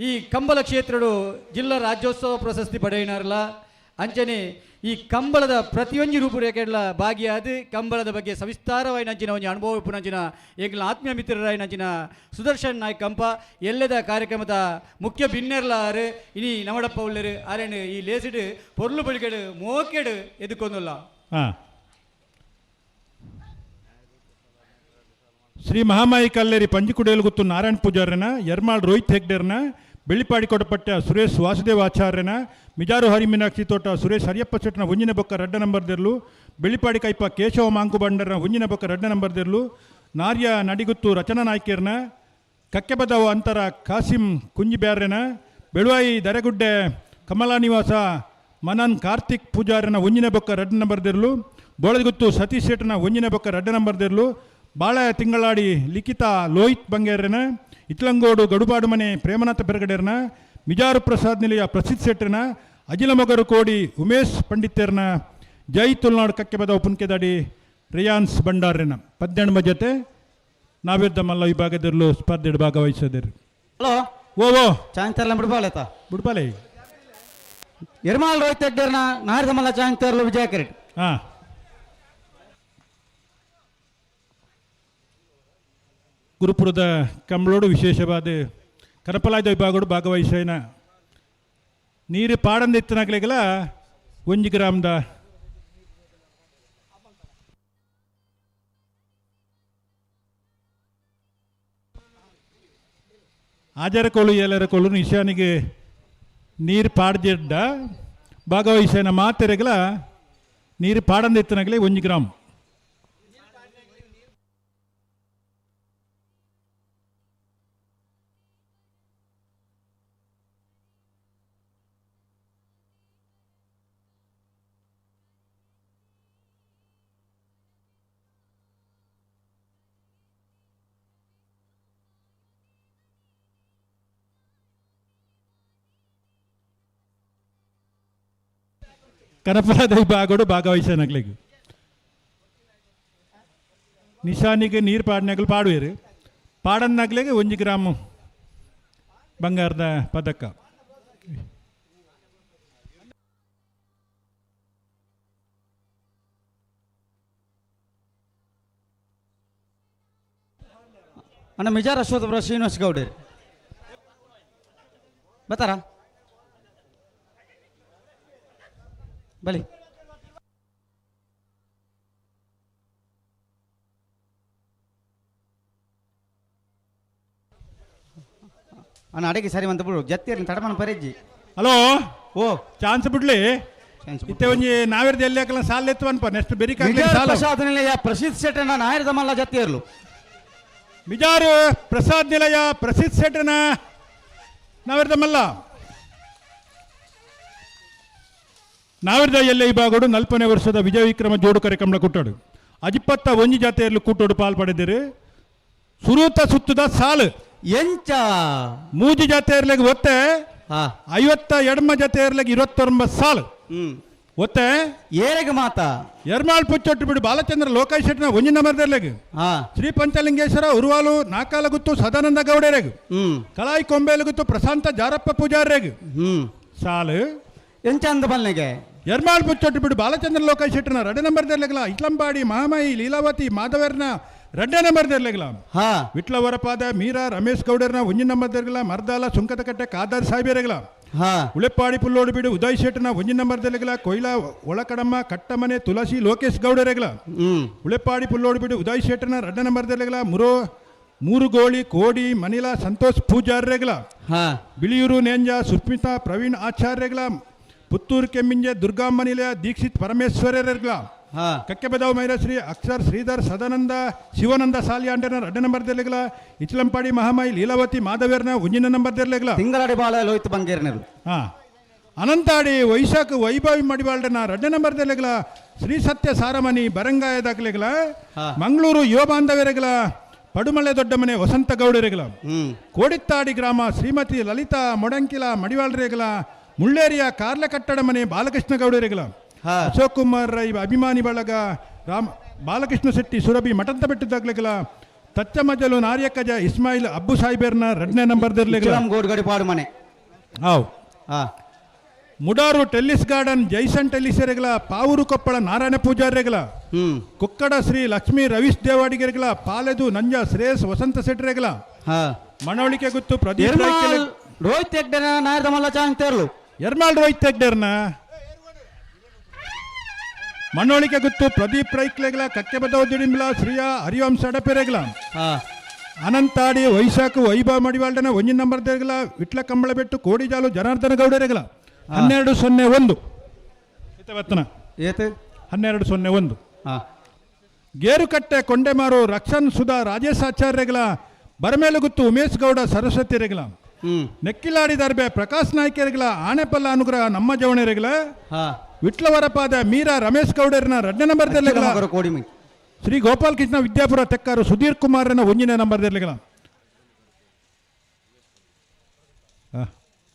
ಈ ಕಂಬಳ ಕ್ಷೇತ್ರಡು ಜಿಲ್ಲಾ ರಾಜ್ಯೋತ್ಸವ ಪ್ರಶಸ್ತಿ ಪಡೆಯಿನಾರಲ್ಲ ಅಂಚನೆ ಈ ಕಂಬಳದ ಪ್ರತಿಯೊಂದು ರೂಪುರೇಖೆಗಳ ಭಾಗಿಯಾದ ಕಂಬಳದ ಬಗ್ಗೆ ಸವಿಸ್ತಾರವಾಗಿ ನಂಚಿನ ಒಂದು ಅನುಭವ ನಂಚಿನ ಏಕಲ ಆತ್ಮೀಯ ಮಿತ್ರರಾಯ ನಂಚಿನ ಸುದರ್ಶನ್ ನಾಯ್ಕ್ ಕಂಪ ಎಲ್ಲದ ಕಾರ್ಯಕ್ರಮದ ಮುಖ್ಯ ಭಿನ್ನರ್ಲಾರು ಇನಿ ನಮಡಪ್ಪ ಉಳ್ಳರು ಆರೇನು ಈ ಲೇಸಿಡು ಪೊರ್ಲು ಬಳಿಕೆಡು ಮೋಕೆಡು ಎದುಕೊಂದಲ್ಲ ಶ್ರೀ ಮಹಾಮಾಯಿ ಕಲ್ಲೇರಿ ಪಂಜಿಕುಡಿಯಲು ಗುತ್ತು ನಾರಾಯಣ ಪೂಜಾರ್ಯನ ಯರ್ಮಾಳ್ ರೋಹಿತ್ ಹೆಗ್ಡೇರ್ನ ಬೆಳ್ಳಿಪಾಡಿ ಕೊಡಪಟ್ಟ ಸುರೇಶ್ ವಾಸುದೇವ ಆಚಾರ್ಯನ ಮಿಜಾರು ಹರಿಮೀನಾಕ್ಷಿ ತೋಟ ಸುರೇಶ್ ಹರಿಯಪ್ಪ ಶೆಟ್ಟನ ಉಂಜಿನ ಬೊಕ್ಕ 2ನೇ ನಂಬರ್ದಿರ್ಲು ಬೆಳ್ಳಿಪಾಡಿ ಕೈಪ ಕೇಶವ ಮಾಂಕು ಬಂಡರ್ನ ಉಂಜಿನ ಬೊಕ್ಕ 2ನೇ ನಂಬರ್ದಿರ್ಲು ನಾರ್ಯ ನಡಿಗುತ್ತು ರಚನಾ ನಾಯ್ಕರ್ನ ಕಕ್ಕೆಬದವ ಅಂತರ ಕಾಸಿಂ ಕುಂಜಿಬ್ಯಾರ್ಯನ ಬೆಳುವಾಯಿ ದರೆಗುಡ್ಡೆ ಕಮಲಾ ನಿವಾಸ ಮನನ್ ಕಾರ್ತಿಕ್ ಪೂಜಾರ್ಯನ ಉಂಜಿನ ಬೊಕ್ಕ 2ನೇ ನಂಬರ್ದಿರ್ಲು ಬೋಳದಗುತ್ತು ಸತೀಶ್ ಶೆಟ್ಟನ ಉಂಜಿನ ಬೊಕ್ಕ 2ನೇ ನಂಬರ್ದಿರ್ಲು ಬಾಳ ತಿಂಗಳಾಡಿ ಲಿಖಿತ ಲೋಹಿತ್ ಬಂಗೇರ್ನ ಇತ್ಲಂಗೋಡು ಗಡುಪಾಡು ಮನೆ ಪ್ರೇಮನಾಥ ಬೆರಗಡೆರ್ನ ಮಿಜಾರು ಪ್ರಸಾದ್ ನಿಲಯ ಪ್ರಸಿದ್ಧ ಶೆಟ್ಟರ್ನ ಅಜಿಲ ಮೊಗರು ಕೋಡಿ ಉಮೇಶ್ ಪಂಡಿತರ್ನ ಜೈ ತುಲ್ನಾಡು ಕಕ್ಕೆಬದ ಪುನ್ಕೆದಾಡಿ ರಿಯಾನ್ಸ್ ಭಂಡಾರ್ಯನ 18 ಜೊತೆ ನಾವಿರ್ದ ಮಲ್ಲ ವಿಭಾಗದಲ್ಲೂ ಸ್ಪರ್ಧೆ ಭಾಗವಹಿಸಿದರು ಹಲೋ ಓ ಚಾಂತರ್ಲ ಬಿಡ್ಬಾಲೇತಾ ಬಿಡ್ಬಾಲೆ ಯರ್ಮಾಳ್ ರೋಹಿತ್ ಹೆಗ್ಡೇರ್ನ ನಾರ್ದ ಮಲ್ಲ ಚಾಂತರ್ಲು ವಿಜಯ ಕಿರೀಟ್ ಗುರುಪುರದ ಕಂಬಳೋಡು ವಿಶೇಷವಾದ ಕನಪಲಾಯದ ವಿಭಾಗಡು ಭಾಗವಹಿಸೇನ ನೀರು ಪಾಡಂದಿತ್ತನಾಗಲಿಗಲ 1 ಗ್ರಾಮದ ಆಜಾರಕೋಳು ಏಲರಕೋಳು ನಿಶಾನಿಗೆ ನೀರು ಪಾಡ್ದಿಡ್ಡ ಭಾಗವಹಿಸೇನ ಮಾತೆರೆಗಲ ನೀರು ಪಾಡಂದಿತ್ತನಾಗಲೇ 1 ಗ್ರಾಮ್ ಕನಪಲಾದ ವಿಭಾಗಡು ಭಾಗವಹಿಸನಾಗ್ಲಿಗೆ ನಿಶಾನಿಗೆ ನೀರು ಪಾಡಿನಾಗಲು ಪಾಡುವೇರು ಪಾಡನ್ನಾಗ್ಲಿಗೆ 1 ಗ್ರಾಮ್ ಬಂಗಾರದ ಪದಕ ಅಣ್ಣ ಮಿಜಾರ್ ಅಶ್ವತ್ಥಪುರ ಶ್ರೀನಿವಾಸ್ ಗೌಡರು ಬತ್ತಾರಾ ಬಲಿ ಅಣ್ಣ ಅಡಿಗೆ ಸರಿ ಅಂತ ಬಿಡು ಜತ್ತಿರ್ಲಿ ತಡಮನ ಪರೇಜಿ ಹಲೋ ಓ ಚಾನ್ಸ್ ಬಿಡ್ಲಿ ಇತ್ತೆ ಒಂಜಿ ನಾವಿರ್ದ ಎಲ್ಲಿ ಹಾಕಲ್ಲ ಸಾಲ ಎತ್ತು ಅನ್ಪ ನೆಕ್ಸ್ಟ್ ಬೆರಿಕಾಗ್ಲಿ ಪ್ರಸಾದ್ ನಿಲಯ ಪ್ರಸಿದ್ಧ ಶೆಟ್ಟನ ನಾಯಿರದ ಮಲ್ಲ ಜತ್ತಿರ್ಲು ಮಿಜಾರು ಪ್ರಸಾದ್ ನಿಲಯ ಪ್ರಸಿದ್ಧ ಶೆಟ್ಟನ ನಾವಿರ್ದ ಮಲ್ಲ ನಾವಿರ್ದ ಎಲ್ಲೆ ವಿಭಾಗಡು 40ನೇ ವರ್ಷದ ವಿಜಯ ವಿಕ್ರಮ ಜೋಡುಕರೆ ಕಂಬಳ ಕುಟ್ಟೋಡು ಅಜಿಪ್ಪತ್ತ ಒಂಜಿ ಜಾತೆಯಲ್ಲಿ ಕೂಟೋಡು ಪಾಲ್ಪಡಿದಿರು ಸುರೂತ ಸುತ್ತದ ಸಾಲು ಎಂಚ ಮೂಜಿ ಜಾತೆಯರ್ಲೆಗೆ ಒತ್ತೆ 52 ಜಾತೆಯರ್ಲೆಗೆ 29 ಸಾಲು ಒತ್ತೆ ಏರೆಗೆ ಮಾತಾ ಎರ್ಮಾಳ್ ಪುಚ್ಚೊಟ್ಟು ಬಿಡು ಬಾಲಚಂದ್ರ ಲೋಕಾಯ್ ಶೆಟ್ಟಿನ ಒಂಜಿ ನಂಬರ್ದೆರ್ಲೆಗೆ ಶ್ರೀ ಪಂಚಲಿಂಗೇಶ್ವರ ಉರುವಾಲು ನಾಕಾಲ ಗುತ್ತು ಸದಾನಂದ ಗೌಡರೆಗೆ ಕಳಾಯಿ ಕೊಂಬೇಲು ಗುತ್ತು ಪ್ರಶಾಂತ ಜಾರಪ್ಪ ಪೂಜಾರ್ರೆಗೆ ಸಾಲು ಎಂಚ ಅಂದ ಬಲ್ನೆಗೆ ಎರ್ಮಾಳ್ ಪುಚ್ಚೊಟ್ಟು ಬಿಡು ಬಾಲಚಂದ್ರ ಲೋಕಾಯ್ ಶೆಟ್ಟಿನ 2 ನಂಬರ್ದೆರ್ಲೆಗಲ ಇಸ್ಲಾಂಬಾಡಿ ಮಹಾಮಾಯಿ ಲೀಲಾವತಿ ಮಾಧವರ್ನ 2 ನಂಬರ್ದೆರ್ಲೆಗಲ ವಿಟ್ಲವರಪಾದ ಮೀರಾ ರಮೇಶ್ ಗೌಡರ್ನ 1 ನಂಬರ್ದೆರ್ಗಲ ಮರ್ದಾಲ ಸುಂಕದಕಟ್ಟೆ ಕಾದಾರ್ ಸಾಹೇಬರೆಗಲ ಉಳೆಪ್ಪಾಡಿ ಪುಲ್ಲೋಡು ಬಿಡು ಉದಯ್ ಶೆಟ್ಟನ 1 ನಂಬರ್ದೆರ್ಲೆಗಲ ಕೊಯ್ಲಾ ಒಳಕಡಮ್ಮ ಕಟ್ಟಮನೆ ತುಳಸಿ ಲೋಕೇಶ್ ಗೌಡರೆಗಲ ಉಳೆಪ್ಪಾಡಿ ಪುಲ್ಲೋಡು ಬಿಡು ಉದಯ್ ಶೆಟ್ಟನ 2 ನಂಬರ್ದೆರ್ಲೆಗಲ ಮೂರು ಗೋಳಿ ಕೋಡಿ ಮನಿಲಾ ಸಂತೋಷ್ ಪೂಜಾರ್ರೆಗಲ ಬಿಳಿಯೂರು ನೇಂಜ ಸುಸ್ಮಿತಾ ಪ್ರವೀಣ್ ಆಚಾರ್ಯಗಳ ಪುತ್ತೂರು ಕೆಮ್ಮಿಂಜೆ ದುರ್ಗಾಮ್ಮ ನಿಲಯ ದೀಕ್ಷಿತ್ ಪರಮೇಶ್ವರರೆಗಲ ಕಕ್ಕೆಬದಾವ್ ಮೈರಶ್ರೀ ಅಕ್ಷರ್ ಶ್ರೀಧರ್ ಸದಾನಂದ ಶಿವಾನಂದ ಸಾಲಿಯಾಂಡನ 2 ನಂಬರ್ದೆರ್ಲೆಗಲ ಇಚ್ಲಂಪಾಡಿ ಮಹಾಮಾಯಿ ಲೀಲಾವತಿ ಮಾಧವೇರ್ನ 1 ನಂಬರ್ದೆರ್ಲೆಗಲ ತಿಂಗಳಾಡಿ ಬಾಳ ಲೋಯ್ತು ಬಂಗೇರ್ನರು ಅನಂತಾಡಿ ವೈಶಾಖ ವೈಭವಿ ಮಡಿವಾಳ್ಡನ 2 ನಂಬರ್ದೆರ್ಲೆಗಲ ಶ್ರೀ ಸತ್ಯ ಸಾರಮನಿ ಬರಂಗಾಯ ದಾಖಲೆಗಲ ಮಂಗಳೂರು ಯುವ ಬಾಂಧವರೆಗಲ ಪಡುಮಲೆ ದೊಡ್ಡಮನೆ ವಸಂತ ಗೌಡರೆಗಲ ಕೋಡಿತ್ತಾಡಿ ಗ್ರಾಮ ಶ್ರೀಮತಿ ಲಲಿತಾ ಮೊಡಂಕಿಲ ಮಡಿವಾಳ್ರೆಗಲ ಮುಳ್ಳೇರಿಯ ಕಾರ್ಲ ಕಟ್ಟಡ ಮನೆ ಬಾಲಕೃಷ್ಣ ಗೌಡರೆಗಲ ಅಶೋಕ್ ಕುಮಾರ್ ರೈ ಅಭಿಮಾನಿ ಬಳಗ ಬಾಲಕೃಷ್ಣ ಶೆಟ್ಟಿ ಸುರಭಿ ಮಠಂತ ಬೆಟ್ಟದಾಗ್ಲೆಗಲ ತಚ್ಚಮಜಲು ನಾರ್ಯಕಜ ಇಸ್ಮಾಯಿಲ್ ಅಬ್ಬು ಸಾಹಿಬೇರ್ನ 2 ನಂಬರ್ದೆರ್ಲೆಗಲ ಪಾಡು ಮನೆ ಮುಡಾರು ಟೆಲ್ಲಿಸ್ ಗಾರ್ಡನ್ ಜೈಸನ್ ಟೆಲ್ಲಿಸರೆಗಲ ಪಾವೂರು ಕೊಪ್ಪಳ ನಾರಾಯಣ ಪೂಜಾರ್ರೆಗಲ ಕುಕ್ಕಡ ಶ್ರೀ ಲಕ್ಷ್ಮೀ ರವೀಶ್ ದೇವಾಡಿಗೆರೆಗಲ ಪಾಲೆದು ನಂಜ ಶ್ರೇಯಸ್ ವಸಂತ ಸೆಟ್ರೆಗಲ ಮನವಳಿಕೆ ಗುತ್ತು ಪ್ರದೀಪ್ ರೋಹಿತ್ ಹೆಗ್ಡೆನ ನಾಯರ್ದ ಮಲ್ಲ ಚಾಂಗ್ತೇರ್ಲು ಎರ್ಮಾಳ್ ರೋಹಿತ್ ಹೆಗ್ಡೆರ್ನ ಮನವಳಿಕೆ ಗುತ್ತು ಪ್ರದೀಪ್ ರೈಕ್ಲೆಗಲ ಕಕ್ಕೆಬದವ ದಿಡಿಂಬಲ ಶ್ರೀಯ ಹರಿವಂಶ ಅಡಪೆರೆಗಲ ಅನಂತಾಡಿ ವೈಶಾಖ ವೈಭವ ಮಡಿವಾಳ್ಡನ 1 ನಂಬರ್ದೆರ್ಗಲ ವಿಟ್ಲ ಕಂಬಳ ಬೆಟ್ಟು ಕೋಡಿಜಾಲು ಜನಾರ್ದನ ಗೌಡರೆಗಲ 1201 1201 ಗೇರುಕಟ್ಟೆ ಕೊಂಡೆಮಾರು ರಕ್ಷನ್ ಸುಧಾ ರಾಜೇಶ್ ಆಚಾರ್ಯಗಳ ಬರಮೇಲುಗುತ್ತು ಉಮೇಶ್ ಗೌಡ ಸರಸ್ವತಿ ರೆಗಲ ನೆಕ್ಕಿಲಾಡಿ ದರ್ಬೆ ಪ್ರಕಾಶ್ ನಾಯ್ಕರೆಗಲ ಆನೆಪಲ್ಲ ಅನುಗ್ರಹ ನಮ್ಮ ಜವಣರೆಗಲ ವಿಟ್ಲವರಪಾದ ಮೀರಾ ರಮೇಶ್ ಗೌಡರ್ನ 2 ನಂಬರ್ದೆರ್ಲೆಗಲ ಶ್ರೀ ಗೋಪಾಲ್ ಕೃಷ್ಣ ವಿದ್ಯಾಪುರ ತೆಕ್ಕಾರು ಸುಧೀರ್ ಕುಮಾರ್ನ 1 ನಂಬರ್ದೆರ್ಲೆಗಲ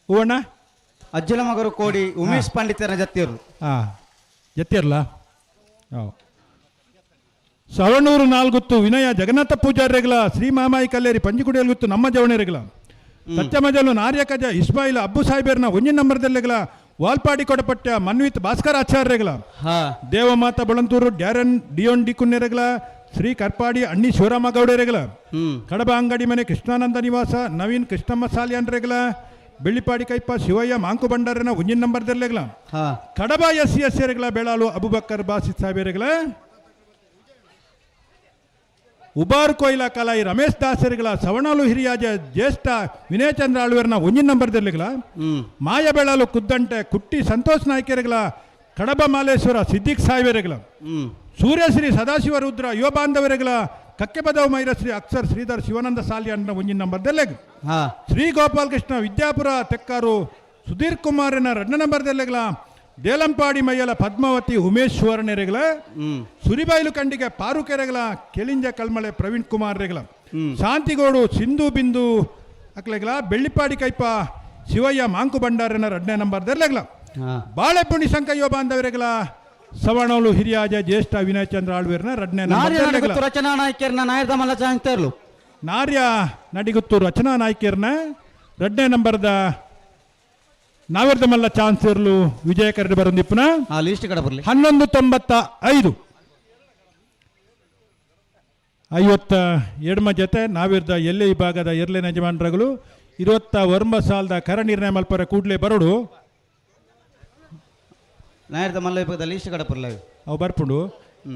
ಹೂವಣ್ಣ ಅಜ್ಜಲ ಮಗರು ಕೋಡಿ ಉಮೇಶ್ ಪಂಡಿತರ ಜತ್ತಿಯರು ಜತ್ತಿಯರ್ಲ ಸವಣೂರು ನಾಲ್ಗುತ್ತು ವಿನಯ ಜಗನ್ನಾಥ ಪೂಜಾರ್ರೆಗಲ ಶ್ರೀ ಮಾಮಾಯಿ ಕಲ್ಲೇರಿ ಪಂಜಿಗುಡಿಯಲ್ಗುತ್ತು ನಮ್ಮ ಜವಣರೆಗಲ ತಚ್ಚಮಜಲು ನಾರ್ಯಕಜ ಇಸ್ಮಾಯಿಲ್ ಅಬ್ಬು ಸಾಹಿಬೇರ್ನ 1 ನಂಬರ್ದೆಲ್ಲೆಗಲ ವಾಲ್ಪಾಡಿ ಕೊಡಪಟ್ಟ ಮನ್ವಿತ್ ಭಾಸ್ಕರ್ ಆಚಾರ್ಯರೆಗಲ ದೇವಮಾತಾ ಬಳಂತೂರು ಡ್ಯಾರನ್ ಡಿಯೋನ್ ಡಿ ಕುನ್ನೆರೆಗಲ ಶ್ರೀ ಕರ್ಪಾಡಿ ಅಣ್ಣಿ ಶಿವರಾಮ ಗೌಡರೆಗಲ ಕಡಬ ಅಂಗಡಿ ಮನೆ ಕೃಷ್ಣಾನಂದ ನಿವಾಸ ನವೀನ್ ಕೃಷ್ಣಮ್ಮ ಸಾಲಿಯಾನ್ರೆಗಲ ಬೆಳ್ಳಿಪಾಡಿ ಕೈಪ ಶಿವಯ್ಯ ಮಾಂಕು ಭಂಡಾರನ 1 ನಂಬರ್ದೆಲ್ಲೆಗಲ ಕಡಬ ಎಸ್ ರೆಗಲ ಬೆಳಾಲು ಅಬುಬಕ್ಕರ್ ಬಾಸಿತ್ ಸಾಹೇಬರೆಗಲ ಉಬಾರ್ ಕೊಯ್ಲಾ ಕಲಾಯಿ ರಮೇಶ್ ದಾಸರಿಗಳ ಸವಣಾಲು ಹಿರಿಯಾಜ ಜ್ಯೇಷ್ಠ ವಿನಯಚಂದ್ರ ಆಳ್ವೇರ್ನ 1 ನಂಬರ್ದೆರ್ಲೆಗಲ ಮಾಯ ಬೆಳಾಲು ಕುದ್ದಂಟೆ ಕುಟ್ಟಿ ಸಂತೋಷ್ ನಾಯ್ಕರೆಗಲ ಕಡಬ ಮಾಲೇಶ್ವರ ಸಿದ್ದಿಕ್ ಸಾಹೇಬರೆಗಲ ಸೂರ್ಯಶ್ರೀ ಸದಾಶಿವ ರುದ್ರ ಯುವ ಬಾಂಧವರೆಗಲ ಕಕ್ಕೆಬದವ ಮೈರಶ್ರೀ ಅಕ್ಷರ್ ಶ್ರೀಧರ್ ಶಿವಾನಂದ ಸಾಲಿಯನ್ನ 1 ನಂಬರ್ದೆಲ್ಲೆಗ ಶ್ರೀ ಗೋಪಾಲ್ ಕೃಷ್ಣ ವಿದ್ಯಾಪುರ ತೆಕ್ಕಾರು ಸುಧೀರ್ ಕುಮಾರನ 2 ನಂಬರ್ದೆಲ್ಲೆಗಲ ದೇಲಂಪಾಡಿ ಮೈಯಲ ಪದ್ಮಾವತಿ ಉಮೇಶ್ ಸುವರ್ಣರೆಗಲ ಸುರಿಬೈಲು ಕಂಡಿಗೆ ಪಾರುಕೆರೆಗಲ ಕೆಳಿಂಜ ಕಲ್ಮಳೆ ಪ್ರವೀಣ್ ಕುಮಾರ್ ರೆಗಲ ಶಾಂತಿಗೋಡು ಸಿಂಧು ಬಿಂದು ಅಕ್ಲೆಗಲ ಬೆಳ್ಳಿಪಾಡಿ ಕೈಪ ಶಿವಯ್ಯ ಮಾಂಕು ಭಂಡಾರನ 2 ನಂಬರ್ದೆರ್ಲೆಗಲ ಬಾಳೆಪುಣಿ ಸಂಕಯ್ಯ ಬಾಂಧವರೆಗಲ ಸವಣೋಲು ಹಿರಿಯಾಜ ಜ್ಯೇಷ್ಠ ವಿನಯ ಚಂದ್ರ ಆಳ್ವೇರ್ನ 2 ನಂಬರ್ದೆರ್ಲೆಗಲ ರಚನಾ ನಾಯ್ಕರ್ನ ನಾಯರ್ದ ಮಲ್ಲ ಚಾಂಗ್ತೇರ್ಲು ನಾರ್ಯ ನಡಿಗುತ್ತು ರಚನಾ ನಾಯ್ಕರ್ನ 2 ನಂಬರ್ದ ನಾವಿರ್ದ ಮಲ್ಲ ಚಾನ್ಸರ್ಲು ವಿಜಯ ಕರಡಿ ಬರಂದಿಪ್ಪನ ಲಿಸ್ಟ್ ಕಡೆ ಬರಲಿ 1195 52 ಜೊತೆ ನಾವಿರ್ದ ಎಲ್ಲೇ ವಿಭಾಗದ ಎರ್ಲೆನ ಯಜಮಾನರುಗಳು 21 ಸಾಲದ ಕರ ನಿರ್ಣಯ ಮಲ್ಪರ ಕೂಡಲೇ ಬರೋಡು ನಾಯರ್ದ ಮಲ್ಲ ವಿಭಾಗದ ಲಿಸ್ಟ್ ಕಡೆ ಬರಲ್ಲ ಅವು ಬರ್ಪುಂಡು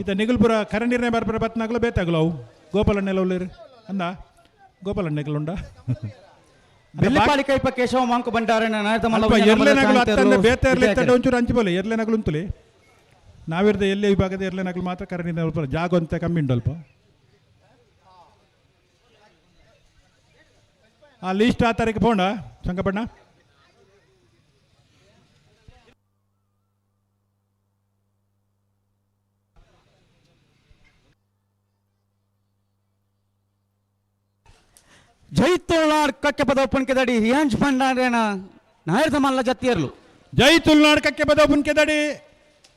ಇತ ನಿಗಲ್ಪುರ ಕರ ನಿರ್ಣಯ ಬರ್ಪರ ಬತ್ನಾಗಲು ಬೇತಾಗಲು ಅವು ಗೋಪಾಲಣ್ಣೆಲ್ಲ ಒಳ್ಳೆರು ಅಂದ ಗೋಪಾಲಣ್ಣೆಗಳುಂಡ ಬೆಳ್ಳಿಪಾಡಿ ಕೈಪ ಕೇಶವ ಮಾಂಕು ಭಂಡಾರನ ನಾಯರ್ದ ಮಲ್ಲ ಎರ್ಲೆನಗಳು ಅತ್ತಂದ ಬೇತಾರ್ಲಿ ಇತ್ತಡೆ ಒಂಚೂರು ಹಂಚಿಬೋಲೆ ಎರ್ಲೆನಗಳು ಉಂತುಲಿ ನಾವಿರ್ದ ಎಲ್ಲೇ ವಿಭಾಗದ ಎರ್ಲೆನಗಳು ಮಾತ್ರ ಕರ ನಿರ್ಣಯ ಜಾಗ ಅಂತ ಕಮ್ಮಿ ಉಂಟಲ್ಪ ಆ ಲೀಸ್ಟ್ ಆ ತಾರೀಕು ಪೋಂಡ ಸಂಕಪಣ್ಣ ಜೈ ತುಳುನಾಡ್ ಕಕ್ಕೆ ಪದ ಒಪ್ಪಣಿಕೆದಡಿ ರಿಯಾಂಜ್ ಭಂಡಾರೇನ ನಾಯರ್ದ ಮಲ್ಲ ಜತ್ತಿಯರ್ಲು ಜೈ ತುಳುನಾಡ್ ಕಕ್ಕೆ ಪದ ಒಪ್ಪಣಿಕೆದಡಿ